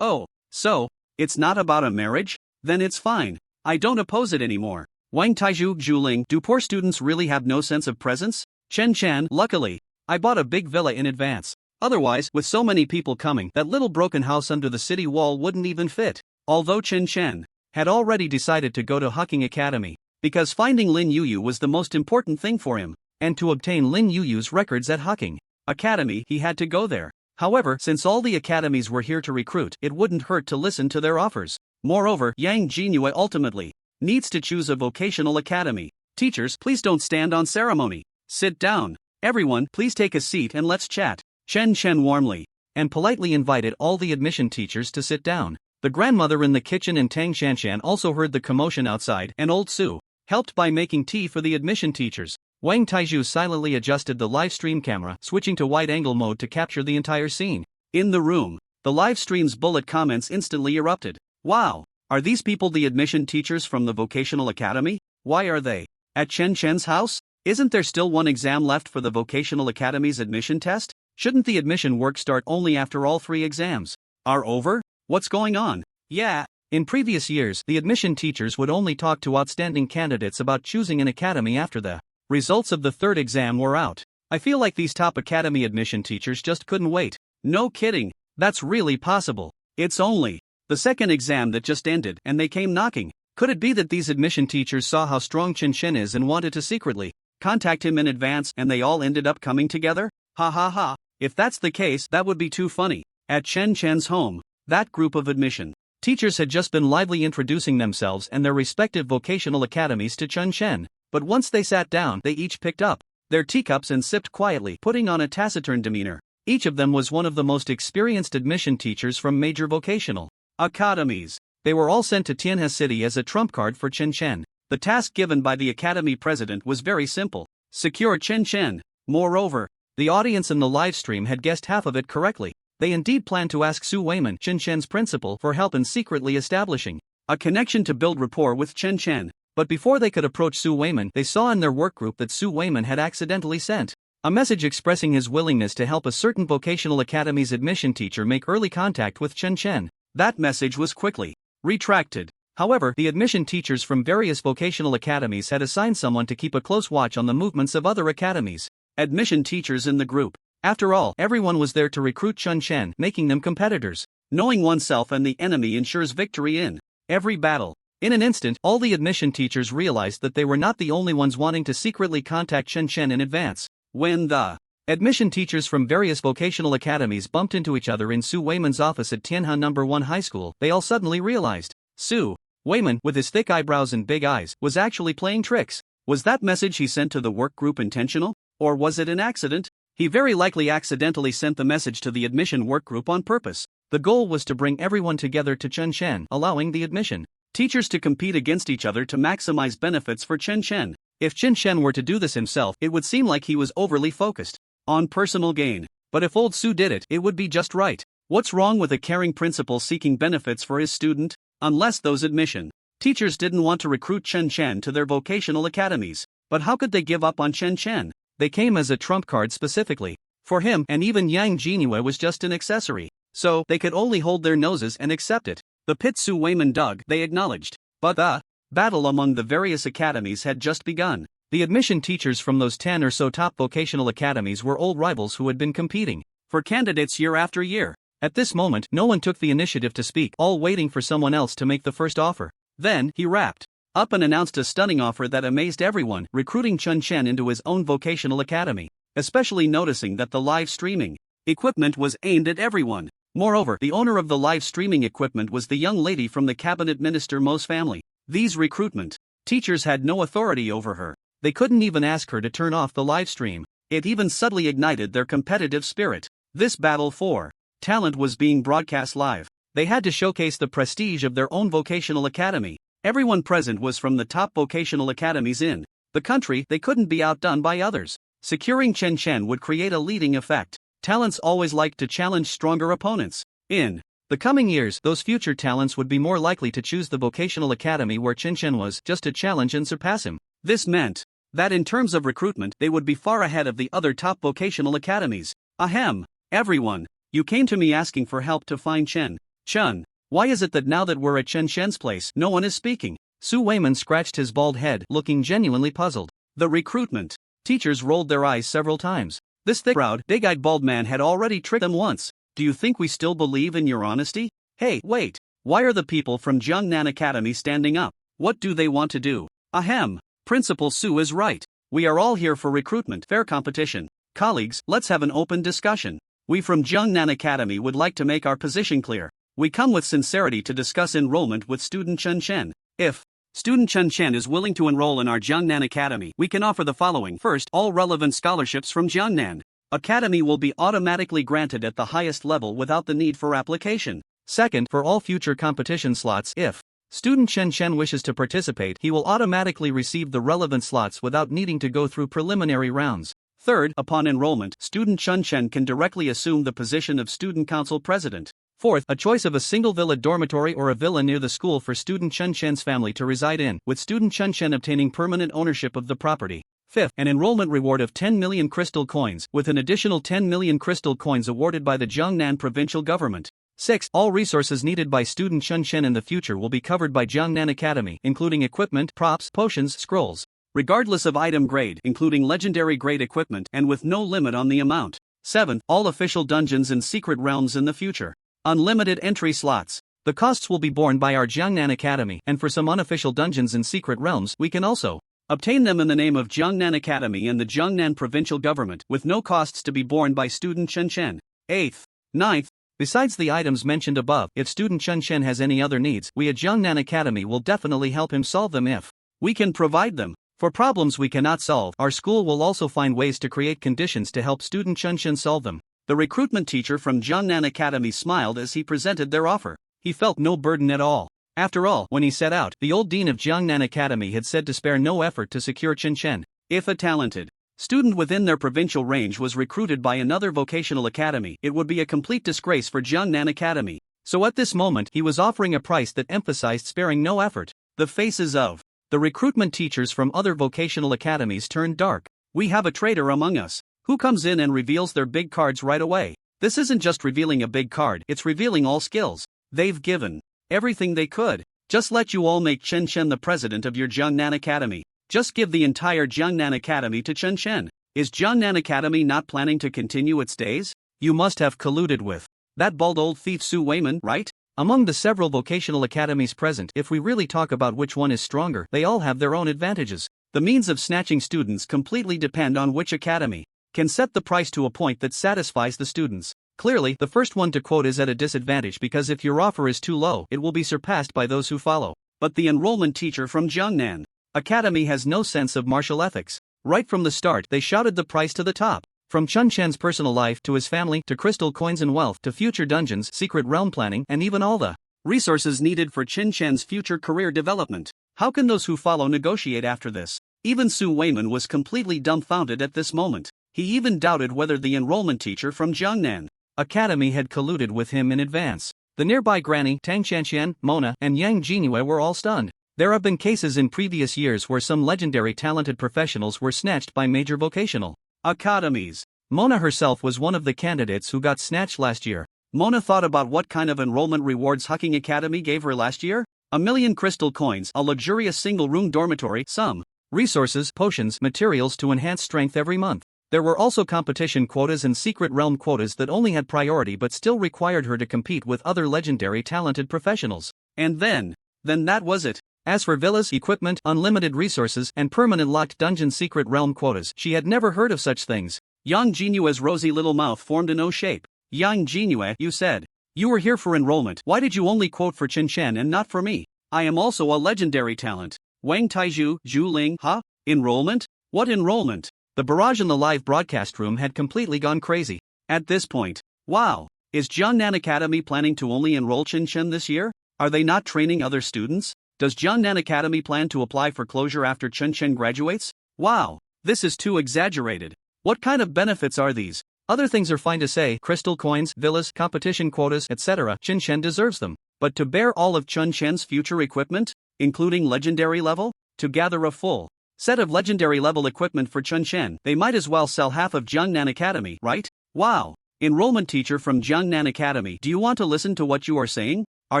Oh, so, it's not about a marriage? Then it's fine. I don't oppose it anymore. Wang Taizhu, Zhuling, do poor students really have no sense of presence? Chen, luckily, I bought a big villa in advance. Otherwise, with so many people coming, that little broken house under the city wall wouldn't even fit. Although Chen had already decided to go to Hucking Academy, because finding Lin Yuyu was the most important thing for him, and to obtain Lin Yuyu's records at Hucking Academy, he had to go there. However, since all the academies were here to recruit, it wouldn't hurt to listen to their offers. Moreover, Yang Jinue ultimately needs to choose a vocational academy. Teachers, please don't stand on ceremony. Sit down. Everyone, please take a seat and let's chat. Chen warmly and politely invited all the admission teachers to sit down. The grandmother in the kitchen and Tang Shanshan also heard the commotion outside, and Old Su helped by making tea for the admission teachers. Wang Taizhu silently adjusted the live stream camera, switching to wide-angle mode to capture the entire scene. In the room, the live stream's bullet comments instantly erupted. Wow, are these people the admission teachers from the vocational academy? Why are they at Chen's house? Isn't there still one exam left for the vocational academy's admission test? Shouldn't the admission work start only after all 3 exams are over? What's going on? Yeah. In previous years, the admission teachers would only talk to outstanding candidates about choosing an academy after the results of the 3rd exam were out. I feel like these top academy admission teachers just couldn't wait. No kidding, that's really possible. It's only the 2nd exam that just ended and they came knocking. Could it be that these admission teachers saw how strong Chen is and wanted to secretly contact him in advance and they all ended up coming together? Ha ha ha. If that's the case, that would be too funny. At Chen Chen's home, that group of admission teachers had just been lively introducing themselves and their respective vocational academies to Chen Chen, but once they sat down, they each picked up their teacups and sipped quietly, putting on a taciturn demeanor. Each of them was one of the most experienced admission teachers from major vocational academies. They were all sent to Tianhe City as a trump card for Chen Chen. The task given by the academy president was very simple: secure Chen Chen. Moreover, the audience in the live stream had guessed half of it correctly. They indeed planned to ask Su Weiman, Chen Chen's principal, for help in secretly establishing a connection to build rapport with Chen Chen. But before they could approach Su Weiman, they saw in their workgroup that Su Weiman had accidentally sent a message expressing his willingness to help a certain vocational academy's admission teacher make early contact with Chen Chen. That message was quickly retracted. However, the admission teachers from various vocational academies had assigned someone to keep a close watch on the movements of other academies' admission teachers in the group. After all, everyone was there to recruit Chen Chen, making them competitors. Knowing oneself and the enemy ensures victory in every battle. In an instant, all the admission teachers realized that they were not the only ones wanting to secretly contact Chen Chen in advance. When the admission teachers from various vocational academies bumped into each other in Su Weiman's office at Tianhe No. 1 High School, they all suddenly realized Su Weiman, with his thick eyebrows and big eyes, was actually playing tricks. Was that message he sent to the work group intentional? Or was it an accident? He very likely accidentally sent the message to the admission work group on purpose. The goal was to bring everyone together to Chen Chen, allowing the admission teachers to compete against each other to maximize benefits for Chen Chen. If Chen Chen were to do this himself, it would seem like he was overly focused on personal gain. But if old Su did it, it would be just right. What's wrong with a caring principal seeking benefits for his student? Unless those admission teachers didn't want to recruit Chen Chen to their vocational academies. But how could they give up on Chen Chen? They came as a trump card specifically for him, and even Yang Jinhua was just an accessory. So, they could only hold their noses and accept it. The pit Su Weiman dug, they acknowledged. But the battle among the various academies had just begun. The admission teachers from those 10 or so top vocational academies were old rivals who had been competing for candidates year after year. At this moment, no one took the initiative to speak, all waiting for someone else to make the first offer. Then, he wrapped up and announced a stunning offer that amazed everyone, recruiting Chen Chen into his own vocational academy, especially noticing that the live streaming equipment was aimed at everyone. Moreover, the owner of the live streaming equipment was the young lady from the cabinet minister Mo's family. These recruitment teachers had no authority over her. They couldn't even ask her to turn off the live stream. It even subtly ignited their competitive spirit. This battle for talent was being broadcast live. They had to showcase the prestige of their own vocational academy. Everyone present was from the top vocational academies in the country. They couldn't be outdone by others. Securing Chen Chen would create a leading effect. Talents always like to challenge stronger opponents. In the coming years, those future talents would be more likely to choose the vocational academy where Chen Chen was, just to challenge and surpass him. This meant that in terms of recruitment, they would be far ahead of the other top vocational academies. Ahem. Everyone, you came to me asking for help to find Chen Chen. Why is it that now that we're at Chen Chen's place, no one is speaking? Su Weiman scratched his bald head, looking genuinely puzzled. The recruitment teachers rolled their eyes several times. This thick-browed, big-eyed bald man had already tricked them once. Do you think we still believe in your honesty? Hey, wait. Why are the people from Jiangnan Academy standing up? What do they want to do? Ahem. Principal Su is right. We are all here for recruitment, fair competition. Colleagues, let's have an open discussion. We from Jiangnan Academy would like to make our position clear. We come with sincerity to discuss enrollment with student Chen Chen. If student Chen Chen is willing to enroll in our Jiangnan Academy, we can offer the following. First, all relevant scholarships from Jiangnan Academy will be automatically granted at the highest level without the need for application. Second, for all future competition slots, if student Chen Chen wishes to participate, he will automatically receive the relevant slots without needing to go through preliminary rounds. Third, upon enrollment, student Chen Chen can directly assume the position of student council president. Fourth, a choice of a single villa dormitory or a villa near the school for student Chen Chen's family to reside in, with student Chen Chen obtaining permanent ownership of the property. Fifth, an enrollment reward of 10 million crystal coins, with an additional 10 million crystal coins awarded by the Jiangnan provincial government. Sixth, all resources needed by student Chen Chen in the future will be covered by Jiangnan Academy, including equipment, props, potions, scrolls, regardless of item grade, including legendary grade equipment, and with no limit on the amount. Seventh, all official dungeons and secret realms in the future. Unlimited entry slots. The costs will be borne by our Jiangnan Academy, and for some unofficial dungeons and secret realms, we can also Obtain them in the name of Jiangnan Academy and the Jiangnan provincial government with no costs to be borne by student Chen Chen. 8th, 9th. Besides the items mentioned above, if student Chen Chen has any other needs, we at Jiangnan Academy will definitely help him solve them if we can provide them. For problems we cannot solve, our school will also find ways to create conditions to help student Chen Chen solve them. The recruitment teacher from Jiangnan Academy smiled as he presented their offer. He felt no burden at all. After all, when he set out, the old dean of Jiangnan Academy had said to spare no effort to secure Chen Chen. If a talented student within their provincial range was recruited by another vocational academy, it would be a complete disgrace for Jiangnan Academy. So at this moment, he was offering a price that emphasized sparing no effort. The faces of the recruitment teachers from other vocational academies turned dark. We have a traitor among us, who comes in and reveals their big cards right away. This isn't just revealing a big card, it's revealing all skills. They've given everything they could. Just let you all make Chen Chen the president of your Jiangnan Academy. Just give the entire Jiangnan Academy to Chen Chen. Is Jiangnan Academy not planning to continue its days? You must have colluded with that bald old thief Su Weiman, right? Among the several vocational academies present, if we really talk about which one is stronger, they all have their own advantages. The means of snatching students completely depend on which academy can set the price to a point that satisfies the students. Clearly, the first one to quote is at a disadvantage because if your offer is too low, it will be surpassed by those who follow. But the enrollment teacher from Jiangnan Academy has no sense of martial ethics. Right from the start, they shouted the price to the top. From Chen Chen's personal life to his family to crystal coins and wealth to future dungeons, secret realm planning, and even all the resources needed for Chen Chen's future career development. How can those who follow negotiate after this? Even Su Weiman was completely dumbfounded at this moment. He even doubted whether the enrollment teacher from Jiangnan Academy had colluded with him in advance. The nearby Granny, Tang Chanxian, Mona, and Yang Jingyue were all stunned. There have been cases in previous years where some legendary talented professionals were snatched by major vocational academies. Mona herself was one of the candidates who got snatched last year. Mona thought about what kind of enrollment rewards Hucking Academy gave her last year. 1,000,000 crystal coins, a luxurious single-room dormitory, some resources, potions, materials to enhance strength every month. There were also competition quotas and secret realm quotas that only had priority but still required her to compete with other legendary talented professionals. And then that was it. As for villas, equipment, unlimited resources, and permanent locked dungeon secret realm quotas, she had never heard of such things. Yang Jinyue's rosy little mouth formed an O shape. Yang Jinyue, you said you were here for enrollment. Why did you only quote for Chen Chen and not for me? I am also a legendary talent. Wang Taizhu, Zhu Ling, huh? Enrollment? What enrollment? The barrage in the live broadcast room had completely gone crazy. At this point, wow, is Jiangnan Academy planning to only enroll Chen Chen this year? Are they not training other students? Does Jiangnan Academy plan to apply for closure after Chen Chen graduates? Wow, this is too exaggerated. What kind of benefits are these? Other things are fine to say, crystal coins, villas, competition quotas, etc. Chen Chen deserves them. But to bear all of Chen Chen's future equipment, including legendary level? To gather a full set of legendary level equipment for Chen Chen, they might as well sell half of Jiangnan Academy, right? Wow. Enrollment teacher from Jiangnan Academy, do you want to listen to what you are saying? Are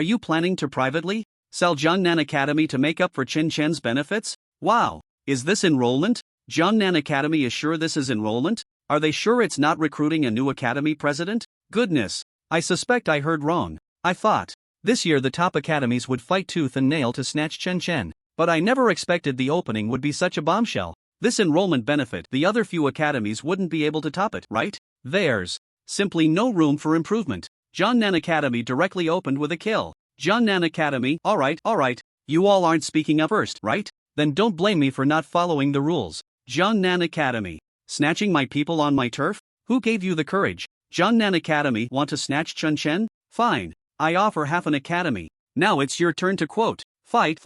you planning to privately sell Jiangnan Academy to make up for Chen Chen's benefits? Wow. Is this enrollment? Jiangnan Academy is sure this is enrollment? Are they sure it's not recruiting a new academy president? Goodness. I suspect I heard wrong. I thought this year the top academies would fight tooth and nail to snatch Chen Chen. But I never expected the opening would be such a bombshell. This enrollment benefit, the other few academies wouldn't be able to top it, right? There's simply no room for improvement. Jiangnan Academy directly opened with a kill. Jiangnan Academy, alright, you all aren't speaking up first, right? Then don't blame me for not following the rules. Jiangnan Academy, snatching my people on my turf? Who gave you the courage? Jiangnan Academy want to snatch Chen Chen? Fine, I offer half an academy. Now it's your turn to quote. Fight.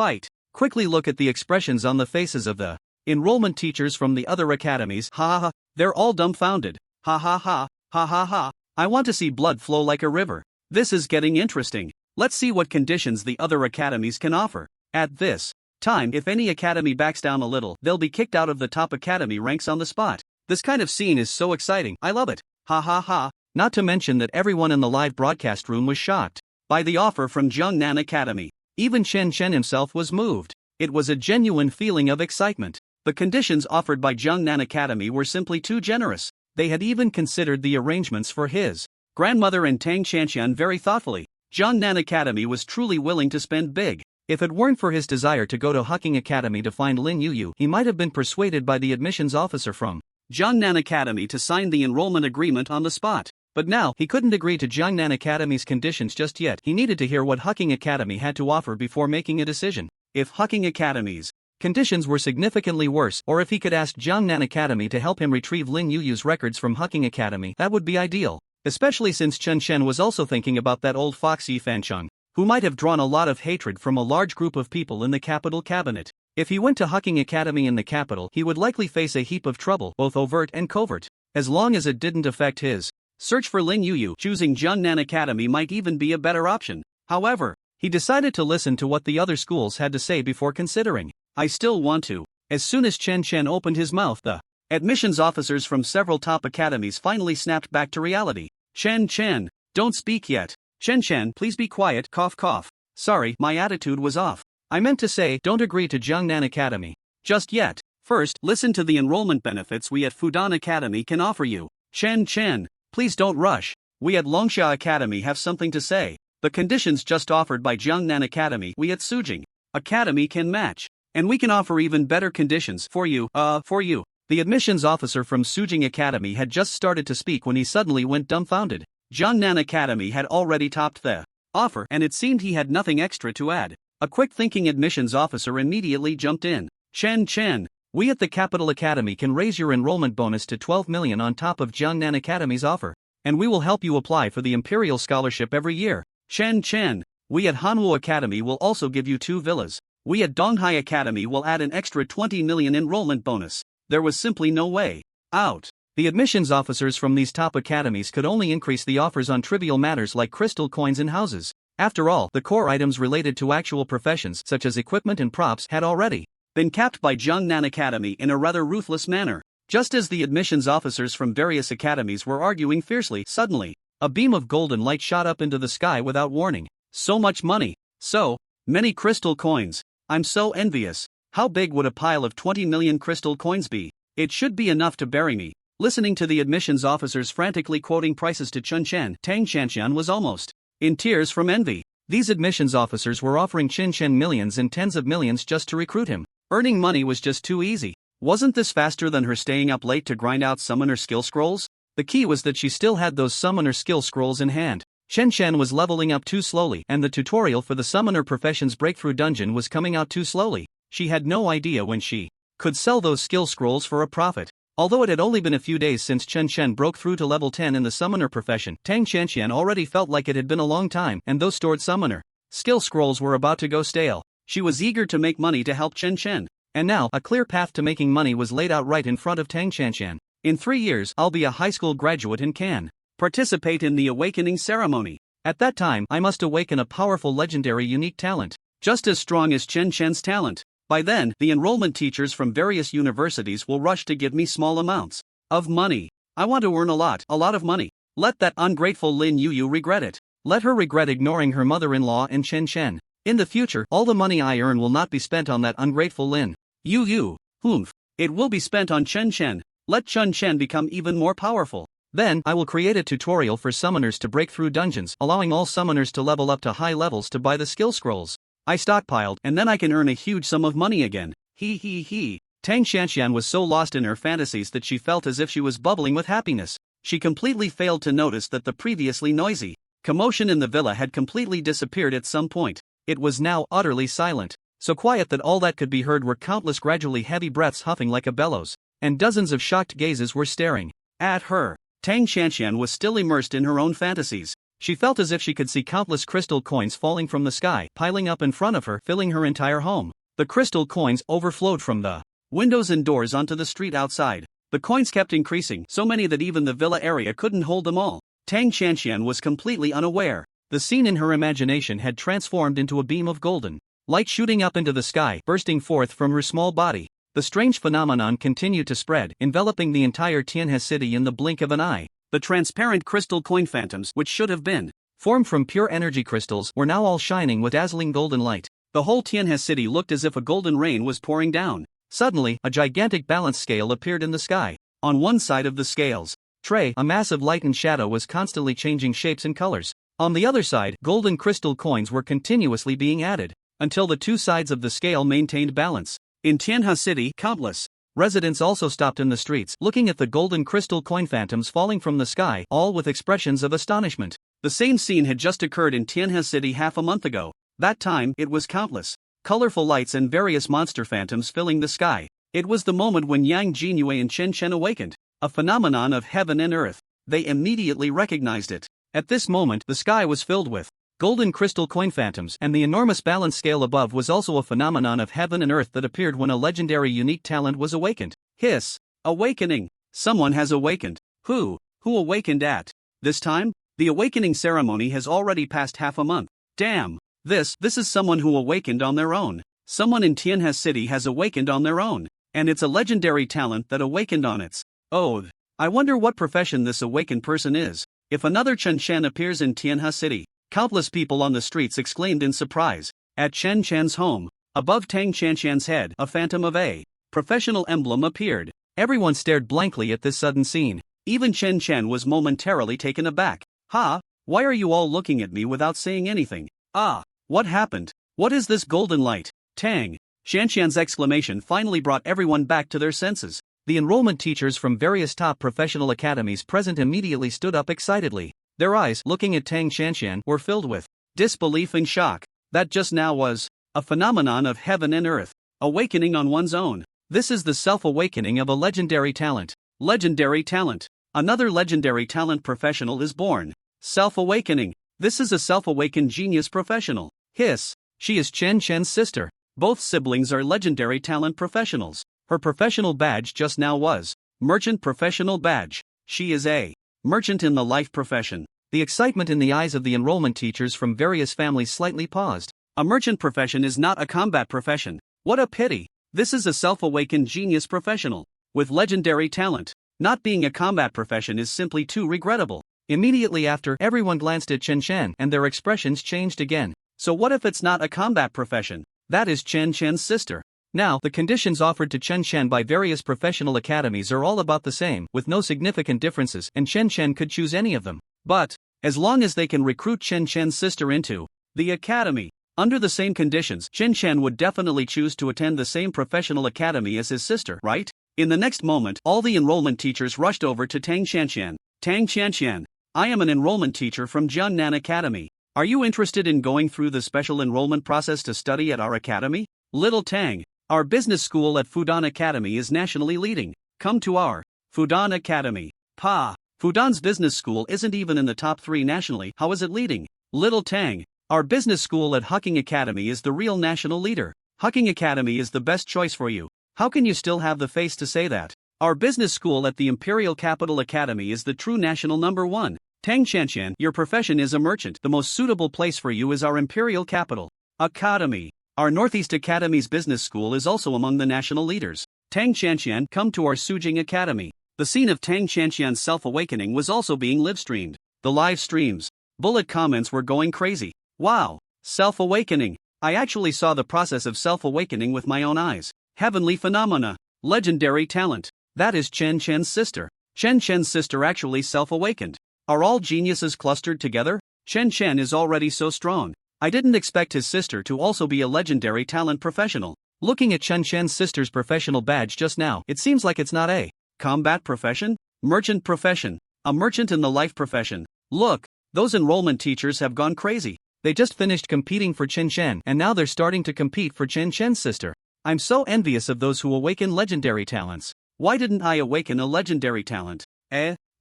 Quickly look at the expressions on the faces of the enrollment teachers from the other academies. Ha ha ha, they're all dumbfounded. Ha ha ha, ha ha ha. I want to see blood flow like a river. This is getting interesting. Let's see what conditions the other academies can offer. At this time, if any academy backs down a little, they'll be kicked out of the top academy ranks on the spot. This kind of scene is so exciting, I love it. Ha ha ha. Not to mention that everyone in the live broadcast room was shocked by the offer from Jiangnan Academy. Even Chen Chen himself was moved. It was a genuine feeling of excitement. The conditions offered by Jiangnan Academy were simply too generous. They had even considered the arrangements for his grandmother and Tang Chanxian very thoughtfully. Jiangnan Academy was truly willing to spend big. If it weren't for his desire to go to Hucking Academy to find Lin Yu, he might have been persuaded by the admissions officer from Jiangnan Academy to sign the enrollment agreement on the spot. But now, he couldn't agree to Jiangnan Academy's conditions just yet. He needed to hear what Hucking Academy had to offer before making a decision. If Hucking Academy's conditions were significantly worse, or if he could ask Jiangnan Academy to help him retrieve Lin Yu's records from Hucking Academy, that would be ideal. Especially since Chen Shen was also thinking about that old fox Yi Fancheng, who might have drawn a lot of hatred from a large group of people in the capital cabinet. If he went to Hucking Academy in the capital, he would likely face a heap of trouble, both overt and covert. As long as it didn't affect his search for Lin Yu, choosing Jiangnan Academy might even be a better option. However, he decided to listen to what the other schools had to say before considering. I still want to. As soon as Chen Chen opened his mouth, the admissions officers from several top academies finally snapped back to reality. Chen Chen, don't speak yet. Chen Chen, please be quiet, cough cough. Sorry, my attitude was off. I meant to say, don't agree to Jiangnan Academy just yet. First, listen to the enrollment benefits we at Fudan Academy can offer you. Chen Chen, please don't rush. We at Longsha Academy have something to say. The conditions just offered by Jiangnan Academy we at Sujing Academy can match. And we can offer even better conditions for you. The admissions officer from Sujing Academy had just started to speak when he suddenly went dumbfounded. Jiangnan Academy had already topped the offer, and it seemed he had nothing extra to add. A quick-thinking admissions officer immediately jumped in. Chen Chen, we at the Capital Academy can raise your enrollment bonus to 12 million on top of Jiangnan Academy's offer. And we will help you apply for the Imperial Scholarship every year. Chen Chen, we at Hanwoo Academy will also give you 2 villas. We at Donghai Academy will add an extra 20 million enrollment bonus. There was simply no way out. The admissions officers from these top academies could only increase the offers on trivial matters like crystal coins and houses. After all, the core items related to actual professions such as equipment and props had already been capped by Jiangnan Academy in a rather ruthless manner. Just as the admissions officers from various academies were arguing fiercely, suddenly, a beam of golden light shot up into the sky without warning. So much money. So many crystal coins. I'm so envious. How big would a pile of 20 million crystal coins be? It should be enough to bury me. Listening to the admissions officers frantically quoting prices to Chen Chen, Tang Qianqian was almost in tears from envy. These admissions officers were offering Chen Chen millions and tens of millions just to recruit him. Earning money was just too easy. Wasn't this faster than her staying up late to grind out summoner skill scrolls? The key was that she still had those summoner skill scrolls in hand. Chen Chen was leveling up too slowly, and the tutorial for the Summoner Profession's Breakthrough Dungeon was coming out too slowly. She had no idea when she could sell those skill scrolls for a profit. Although it had only been a few days since Chen Chen broke through to level 10 in the Summoner Profession, Tang Qianqian already felt like it had been a long time, and those stored summoner skill scrolls were about to go stale. She was eager to make money to help Chen Chen. And now, a clear path to making money was laid out right in front of Tang Qianqian. In 3 years, I'll be a high school graduate and can participate in the awakening ceremony. At that time, I must awaken a powerful legendary unique talent, just as strong as Chen Chen's talent. By then, the enrollment teachers from various universities will rush to give me small amounts of money. I want to earn a lot of money. Let that ungrateful Lin Yu regret it. Let her regret ignoring her mother-in-law and Chen Chen. In the future, all the money I earn will not be spent on that ungrateful Lin Yu. Humph. It will be spent on Chen Chen. Let Chen Chen become even more powerful. Then, I will create a tutorial for summoners to break through dungeons, allowing all summoners to level up to high levels to buy the skill scrolls I stockpiled, and then I can earn a huge sum of money again. He. Tang Qianqian was so lost in her fantasies that she felt as if she was bubbling with happiness. She completely failed to notice that the previously noisy commotion in the villa had completely disappeared at some point. It was now utterly silent, so quiet that all that could be heard were countless gradually heavy breaths huffing like a bellows, and dozens of shocked gazes were staring at her. Tang Qianqian was still immersed in her own fantasies. She felt as if she could see countless crystal coins falling from the sky, piling up in front of her, filling her entire home. The crystal coins overflowed from the windows and doors onto the street outside. The coins kept increasing, so many that even the villa area couldn't hold them all. Tang Qianqian was completely unaware. The scene in her imagination had transformed into a beam of golden light shooting up into the sky, bursting forth from her small body. The strange phenomenon continued to spread, enveloping the entire Tianhe city in the blink of an eye. The transparent crystal coin phantoms, which should have been formed from pure energy crystals, were now all shining with dazzling golden light. The whole Tianhe city looked as if a golden rain was pouring down. Suddenly, a gigantic balance scale appeared in the sky. On one side of the scales tray, a massive light and shadow was constantly changing shapes and colors. On the other side, golden crystal coins were continuously being added. until the two sides of the scale maintained balance. In Tianhe City, countless residents also stopped in the streets, looking at the golden crystal coin phantoms falling from the sky, all with expressions of astonishment. The same scene had just occurred in Tianhe City half a month ago. That time, it was countless colorful lights and various monster phantoms filling the sky. It was the moment when Yang Jinyue and Chen Chen awakened, a phenomenon of heaven and earth. They immediately recognized it. At this moment, the sky was filled with golden crystal coin phantoms, and the enormous balance scale above was also a phenomenon of heaven and earth that appeared when a legendary unique talent was awakened. Hiss! Awakening! Someone has awakened. Who? Who awakened at this time? The awakening ceremony has already passed half a month. Damn! This is someone who awakened on their own. Someone in Tianhe City has awakened on their own. And it's a legendary talent that awakened on its own. I wonder what profession this awakened person is. If another Chen Chen appears in Tianhe City, countless people on the streets exclaimed in surprise. At Chen Chen's home, above Tang Qianqian's head, a phantom of a professional emblem appeared. Everyone stared blankly at this sudden scene. Even Chen Chen was momentarily taken aback. Ha! Why are you all looking at me without saying anything? Ah! What happened? What is this golden light? Tang Qianqian's exclamation finally brought everyone back to their senses. The enrollment teachers from various top professional academies present immediately stood up excitedly. Their eyes, looking at Tang Qianqian, were filled with disbelief and shock. That just now was a phenomenon of heaven and earth, awakening on one's own. This is the self-awakening of a legendary talent. Legendary talent. Another legendary talent professional is born. Self-awakening. This is a self-awakened genius professional. Hiss! She is Chen Chen's sister. Both siblings are legendary talent professionals. Her professional badge just now was Merchant Professional Badge. She is a merchant in the life profession. The excitement in the eyes of the enrollment teachers from various families slightly paused. A merchant profession is not a combat profession. What a pity. This is a self-awakened genius professional with legendary talent. Not being a combat profession is simply too regrettable. Immediately after, everyone glanced at Chen Chen and their expressions changed again. So what if it's not a combat profession? That is Chen Chen's sister. Now, the conditions offered to Chen Chen by various professional academies are all about the same, with no significant differences, and Chen Chen could choose any of them. But, as long as they can recruit Chen Chen's sister into the academy, under the same conditions, Chen Chen would definitely choose to attend the same professional academy as his sister, right? In the next moment, all the enrollment teachers rushed over to Tang Qianqian. Tang Qianqian, I am an enrollment teacher from Jiannan Academy. Are you interested in going through the special enrollment process to study at our academy? Little Tang, our business school at Fudan Academy is nationally leading. Come to our Fudan Academy. Pa, Fudan's business school isn't even in the top 3 nationally, how is it leading? Little Tang, our business school at Hucking Academy is the real national leader. Hucking Academy is the best choice for you. How can you still have the face to say that? Our business school at the Imperial Capital Academy is the true national number 1. Tang Qianqian, your profession is a merchant. The most suitable place for you is our Imperial Capital Academy. Our Northeast Academy's business school is also among the national leaders. Tang Qianqian, come to our Sujing Academy. The scene of Tang Qianqian's self-awakening was also being live-streamed. The live streams, bullet comments were going crazy. Wow! Self-awakening. I actually saw the process of self-awakening with my own eyes. Heavenly phenomena. Legendary talent. That is Chen Chen's sister. Chen Chen's sister actually self-awakened. Are all geniuses clustered together? Chen Chen is already so strong. I didn't expect his sister to also be a legendary talent professional. Looking at Chen Chen's sister's professional badge just now, it seems like it's not a combat profession? Merchant profession. A merchant in the life profession. Look, those enrollment teachers have gone crazy. They just finished competing for Chen Chen and now they're starting to compete for Chen Chen's sister. I'm so envious of those who awaken legendary talents. Why didn't I awaken a legendary talent?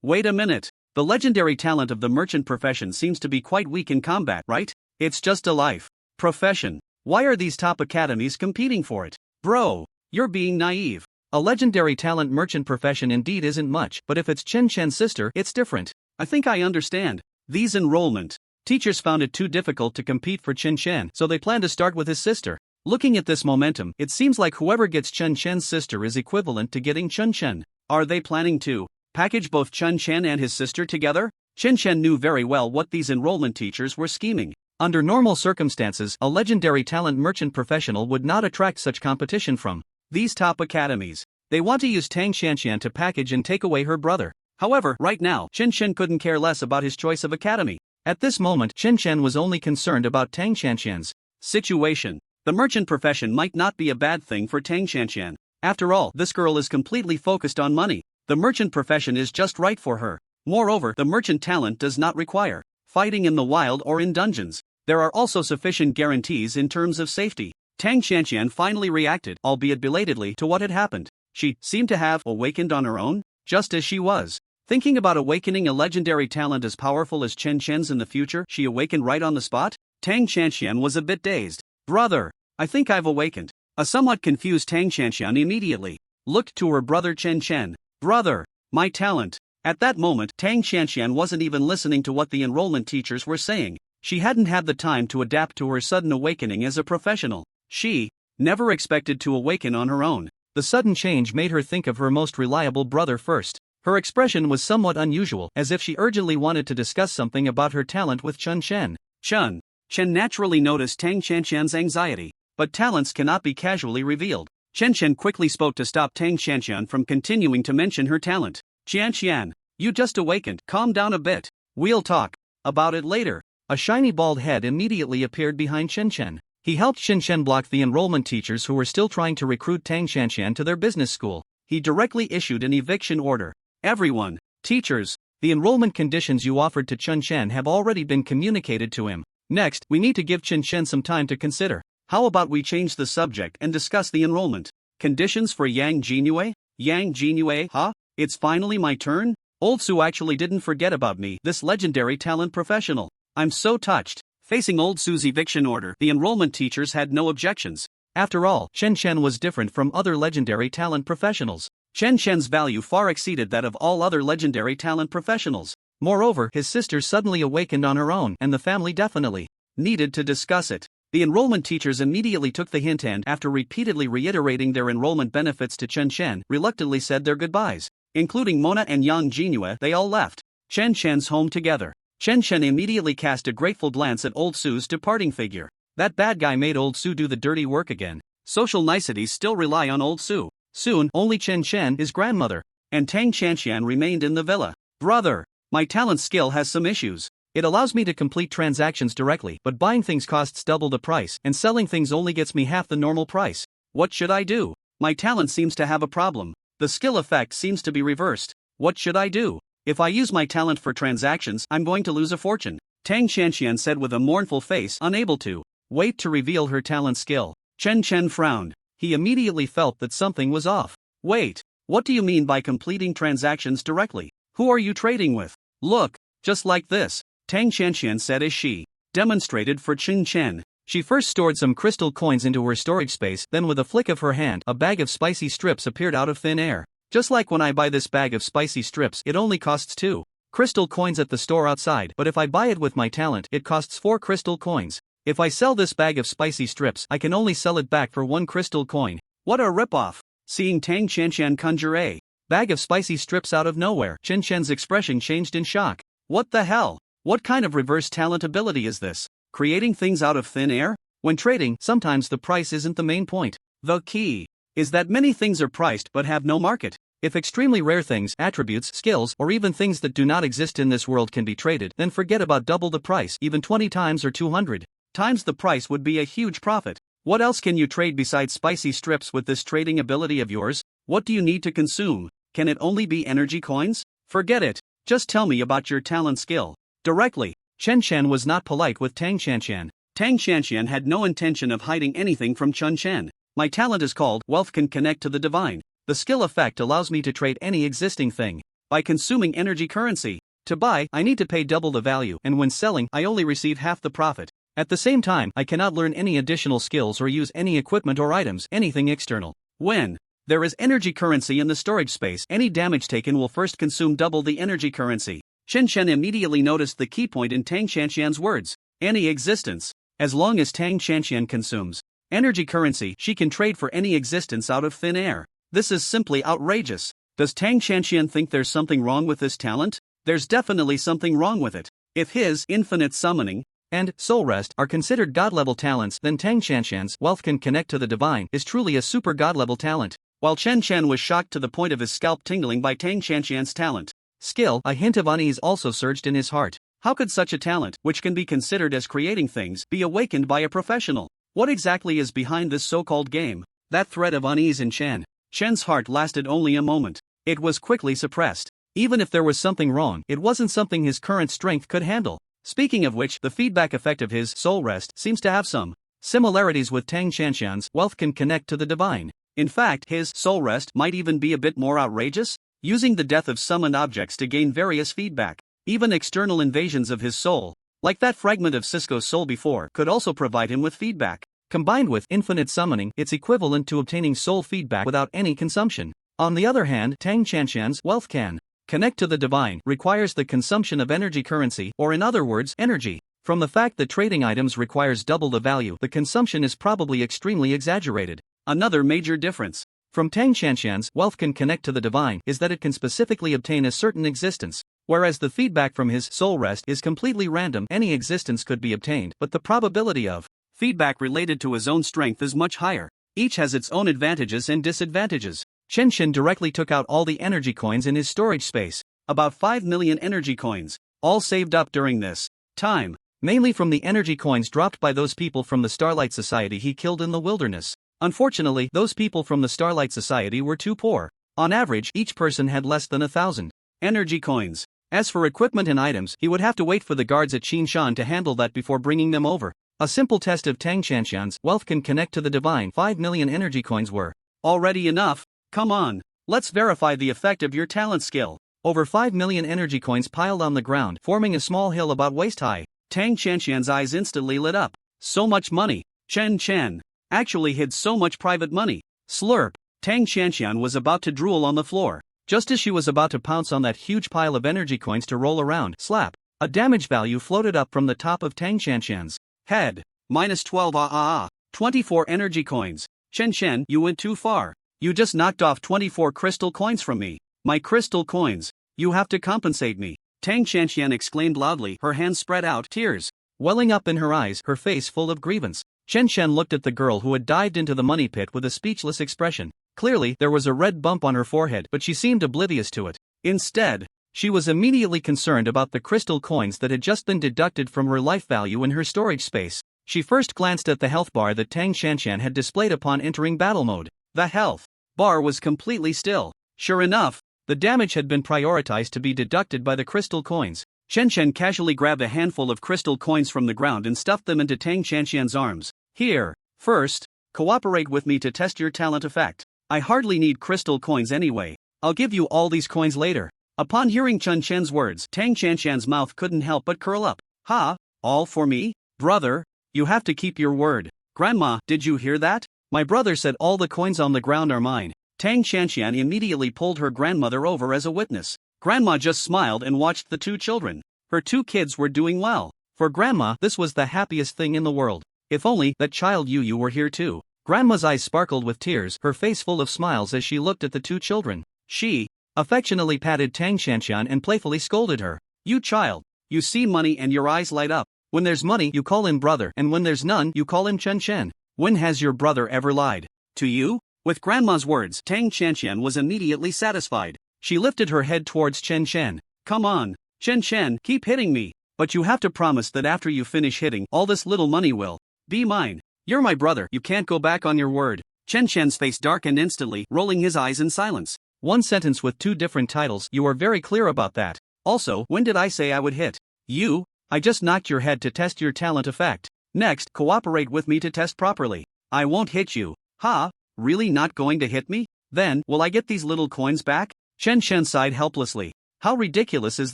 Wait a minute. The legendary talent of the merchant profession seems to be quite weak in combat, right? It's just a life profession. Why are these top academies competing for it? Bro, you're being naive. A legendary talent merchant profession indeed isn't much, but if it's Chen Chen's sister, it's different. I think I understand. These enrollment teachers found it too difficult to compete for Chen Chen, so they plan to start with his sister. Looking at this momentum, it seems like whoever gets Chen Chen's sister is equivalent to getting Chen Chen. Are they planning to package both Chen Chen and his sister together? Chen Chen knew very well what these enrollment teachers were scheming. Under normal circumstances, a legendary talent merchant professional would not attract such competition from these top academies. They want to use Tang Qianqian to package and take away her brother. However, right now, Chen Chen couldn't care less about his choice of academy. At this moment, Chen Chen was only concerned about Tang Qianqian's situation. The merchant profession might not be a bad thing for Tang Xianxian. After all, this girl is completely focused on money. The merchant profession is just right for her. Moreover, the merchant talent does not require fighting in the wild or in dungeons. There are also sufficient guarantees in terms of safety. Tang Xianxian finally reacted, albeit belatedly, to what had happened. She seemed to have awakened on her own, just as she was thinking about awakening a legendary talent as powerful as Chen Chen's in the future. She awakened right on the spot. Tang Xianxian was a bit dazed. Brother, I think I've awakened. A somewhat confused Tang Xianxian immediately looked to her brother Chen Chen. Brother, my talent. At that moment, Tang Xianxian wasn't even listening to what the enrollment teachers were saying. She hadn't had the time to adapt to her sudden awakening as a professional. She never expected to awaken on her own. The sudden change made her think of her most reliable brother first. Her expression was somewhat unusual, as if she urgently wanted to discuss something about her talent with Chen Chen. Chen naturally noticed Tang Xianxian's anxiety, but talents cannot be casually revealed. Chen Chen quickly spoke to stop Tang Xianxian from continuing to mention her talent. Xianxian, you just awakened, calm down a bit. We'll talk about it later. A shiny bald head immediately appeared behind Chen Chen. He helped Chen Chen block the enrollment teachers who were still trying to recruit Tang Xianxian to their business school. He directly issued an eviction order. Everyone, teachers, the enrollment conditions you offered to Chen Chen have already been communicated to him. Next, we need to give Chen Chen some time to consider. How about we change the subject and discuss the enrollment conditions for Yang Jinue? Yang Jinue, huh? It's finally my turn? Old Su actually didn't forget about me, this legendary talent professional. I'm so touched. Facing Old Su's eviction order, the enrollment teachers had no objections. After all, Chen Chen was different from other legendary talent professionals. Chen Chen's value far exceeded that of all other legendary talent professionals. Moreover, his sister suddenly awakened on her own, and the family definitely needed to discuss it. The enrollment teachers immediately took the hint and, after repeatedly reiterating their enrollment benefits to Chen Chen, reluctantly said their goodbyes. Including Mona and Yang Jinue, they all left Chen Chen's home together. Chen Chen immediately cast a grateful glance at Old Su's departing figure. That bad guy made Old Su do the dirty work again. Social niceties still rely on Old Su. Soon, only Chen Chen, his grandmother, and Tang Xianxian remained in the villa. Brother, my talent skill has some issues. It allows me to complete transactions directly, but buying things costs double the price, and selling things only gets me half the normal price. What should I do? My talent seems to have a problem. The skill effect seems to be reversed. What should I do? If I use my talent for transactions, I'm going to lose a fortune. Tang Xianxian said with a mournful face, unable to wait to reveal her talent skill. Chen Chen frowned. He immediately felt that something was off. Wait, what do you mean by completing transactions directly? Who are you trading with? Look, just like this, Tang Xianxian said as she demonstrated for Chen Chen. She first stored some crystal coins into her storage space, then with a flick of her hand, a bag of spicy strips appeared out of thin air. Just like when I buy this bag of spicy strips, it only costs 2 crystal coins at the store outside, but if I buy it with my talent, it costs 4 crystal coins. If I sell this bag of spicy strips, I can only sell it back for 1 crystal coin. What a ripoff! Seeing Tang Xianxian conjure a bag of spicy strips out of nowhere, Chen Chen's expression changed in shock. What the hell? What kind of reverse talent ability is this? Creating things out of thin air? When trading, sometimes the price isn't the main point. The key is that many things are priced but have no market. If extremely rare things, attributes, skills, or even things that do not exist in this world can be traded, then forget about double the price. Even 20 times or 200 times the price would be a huge profit. What else can you trade besides spicy strips with this trading ability of yours? What do you need to consume? Can it only be energy coins? Forget it. Just tell me about your talent skill. Directly. Chen Chen was not polite with Tang Xianxian. Tang Xianxian had no intention of hiding anything from Chen Chen. My talent is called Wealth Can Connect to the Divine. The skill effect allows me to trade any existing thing by consuming energy currency. To buy, I need to pay double the value, and when selling, I only receive half the profit. At the same time, I cannot learn any additional skills or use any equipment or items, anything external. When there is energy currency in the storage space, any damage taken will first consume double the energy currency. Chen Chen immediately noticed the key point in Tang Xianxian's words. Any existence. As long as Tang Xianxian consumes energy currency, she can trade for any existence out of thin air. This is simply outrageous. Does Tang Xianxian think there's something wrong with this talent? There's definitely something wrong with it. If his infinite summoning and soul rest are considered god-level talents, then Tang Xianxian's Wealth Can Connect to the Divine is truly a super god-level talent. While Chen Chen was shocked to the point of his scalp tingling by Tang Xianxian's talent skill, a hint of unease also surged in his heart. How could such a talent, which can be considered as creating things, be awakened by a professional? What exactly is behind this so-called game? That thread of unease in Chen. Chen's heart lasted only a moment. It was quickly suppressed. Even if there was something wrong, it wasn't something his current strength could handle. Speaking of which, the feedback effect of his soul rest seems to have some similarities with Tang Qianxian's wealth can connect to the divine. In fact, his soul rest might even be a bit more outrageous, using the death of summoned objects to gain various feedback. Even external invasions of his soul, like that fragment of Cisco's soul before, could also provide him with feedback. Combined with infinite summoning, it's equivalent to obtaining soul feedback without any consumption. On the other hand, Tang Qianxian's wealth can connect to the divine, requires the consumption of energy currency, or in other words, energy. From the fact that trading items requires double the value, the consumption is probably extremely exaggerated. Another major difference from Tang Qianxian's wealth can connect to the divine is that it can specifically obtain a certain existence, whereas the feedback from his soul rest is completely random. Any existence could be obtained, but the probability of feedback related to his own strength is much higher. Each has its own advantages and disadvantages. Chen Shen directly took out all the energy coins in his storage space, about 5 million energy coins, all saved up during this time, mainly from the energy coins dropped by those people from the Starlight Society he killed in the wilderness. Unfortunately, those people from the Starlight Society were too poor. On average, each person had less than 1,000 energy coins. As for equipment and items, he would have to wait for the guards at Qinshan to handle that before bringing them over. A simple test of Tang Qianxian's wealth can connect to the divine. 5 million energy coins were already enough. Come on, let's verify the effect of your talent skill. Over 5 million energy coins piled on the ground, forming a small hill about waist high. Tang Qianxian's eyes instantly lit up. So much money. Chen actually hid so much private money. Slurp. Tang Qianxian was about to drool on the floor. Just as she was about to pounce on that huge pile of energy coins to roll around, slap, a damage value floated up from the top of Tang Qianxian's head. -12 24 energy coins. Chen, you went too far. You just knocked off 24 crystal coins from me. My crystal coins. You have to compensate me. Tang Qianxian exclaimed loudly, her hands spread out, tears welling up in her eyes, her face full of grievance. Chen looked at the girl who had dived into the money pit with a speechless expression. Clearly, there was a red bump on her forehead, but she seemed oblivious to it. Instead, she was immediately concerned about the crystal coins that had just been deducted from her life value in her storage space. She first glanced at the health bar that Tang Qianxian had displayed upon entering battle mode. The health bar was completely still. Sure enough, the damage had been prioritized to be deducted by the crystal coins. Chen casually grabbed a handful of crystal coins from the ground and stuffed them into Tang Qianxian's arms. Here, first, cooperate with me to test your talent effect. I hardly need crystal coins anyway. I'll give you all these coins later. Upon hearing Chen Chen's words, Tang Qianxian's mouth couldn't help but curl up. Ha? All for me? Brother, you have to keep your word. Grandma, did you hear that? My brother said all the coins on the ground are mine. Tang Qianxian immediately pulled her grandmother over as a witness. Grandma just smiled and watched the two children. Her two kids were doing well. For Grandma, this was the happiest thing in the world. If only that child Yu were here too. Grandma's eyes sparkled with tears, her face full of smiles as she looked at the two children. She affectionately patted Tang Qianxian and playfully scolded her. You child, you see money and your eyes light up. When there's money, you call him brother, and when there's none, you call him Chen. When has your brother ever lied to you? With Grandma's words, Tang Qianxian was immediately satisfied. She lifted her head towards Chen. Come on, Chen, keep hitting me. But you have to promise that after you finish hitting, all this little money will be mine. You're my brother, you can't go back on your word. Chen's face darkened instantly, rolling his eyes in silence. One sentence with two different titles, you are very clear about that. Also, when did I say I would hit you? I just knocked your head to test your talent effect. Next, cooperate with me to test properly. I won't hit you. Ha? Really not going to hit me? Then, will I get these little coins back? Chen sighed helplessly. How ridiculous is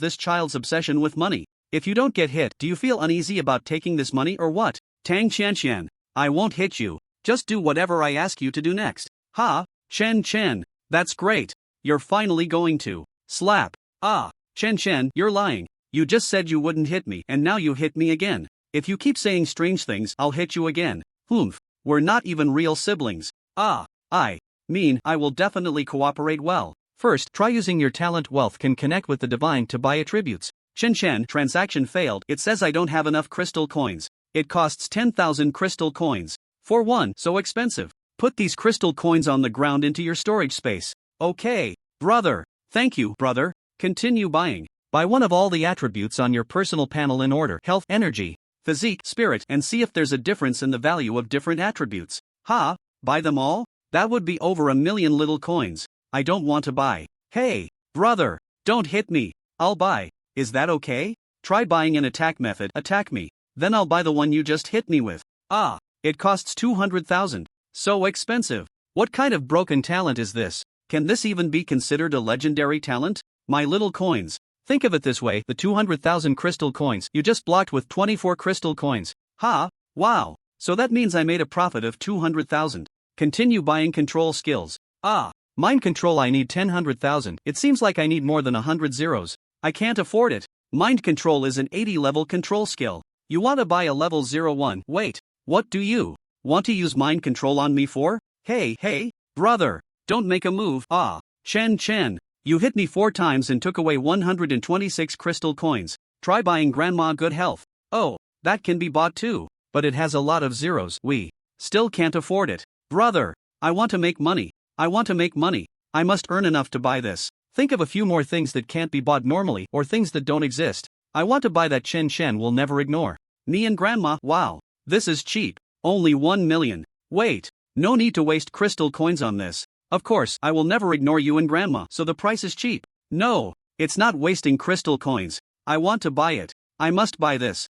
this child's obsession with money? If you don't get hit, do you feel uneasy about taking this money or what? Tang Qianxian, I won't hit you. Just do whatever I ask you to do next. Ha? Chen, that's great. You're finally going to slap. Ah, Chen, you're lying. You just said you wouldn't hit me and now you hit me again. If you keep saying strange things, I'll hit you again. Humph, we're not even real siblings. Ah, I mean, I will definitely cooperate well. First, try using your talent. Wealth can connect with the divine to buy attributes. Chen, transaction failed. It says I don't have enough crystal coins. It costs 10,000 crystal coins. For one, so expensive. Put these crystal coins on the ground into your storage space. Okay, brother. Thank you, brother. Continue buying. Buy one of all the attributes on your personal panel in order: health, energy, physique, spirit, and see if there's a difference in the value of different attributes. Ha, buy them all? That would be over 1,000,000 little coins. I don't want to buy. Hey, brother, don't hit me. I'll buy. Is that okay? Try buying an attack method, attack me. Then I'll buy the one you just hit me with. Ah, it costs 200,000. So expensive. What kind of broken talent is this? Can this even be considered a legendary talent? My little coins. Think of it this way, the 200,000 crystal coins you just blocked with 24 crystal coins. Ha, wow. So that means I made a profit of 200,000. Continue buying control skills. Ah, mind control I need 10,000. It seems like I need more than 100 zeros. I can't afford it. Mind control is an 80 level control skill. You want to buy a level 01. Wait, what do you want to use mind control on me for? Hey, brother, don't make a move. Ah, Chen, you hit me 4 times and took away 126 crystal coins. Try buying Grandma Good Health. Oh, that can be bought too, but it has a lot of zeros. We still can't afford it. Brother, I want to make money. I must earn enough to buy this. Think of a few more things that can't be bought normally or things that don't exist. I want to buy that Chen will never ignore. Me and Grandma, wow, this is cheap. Only 1 million. Wait, no need to waste crystal coins on this. Of course, I will never ignore you and Grandma, so the price is cheap. No, it's not wasting crystal coins. I want to buy it. I must buy this.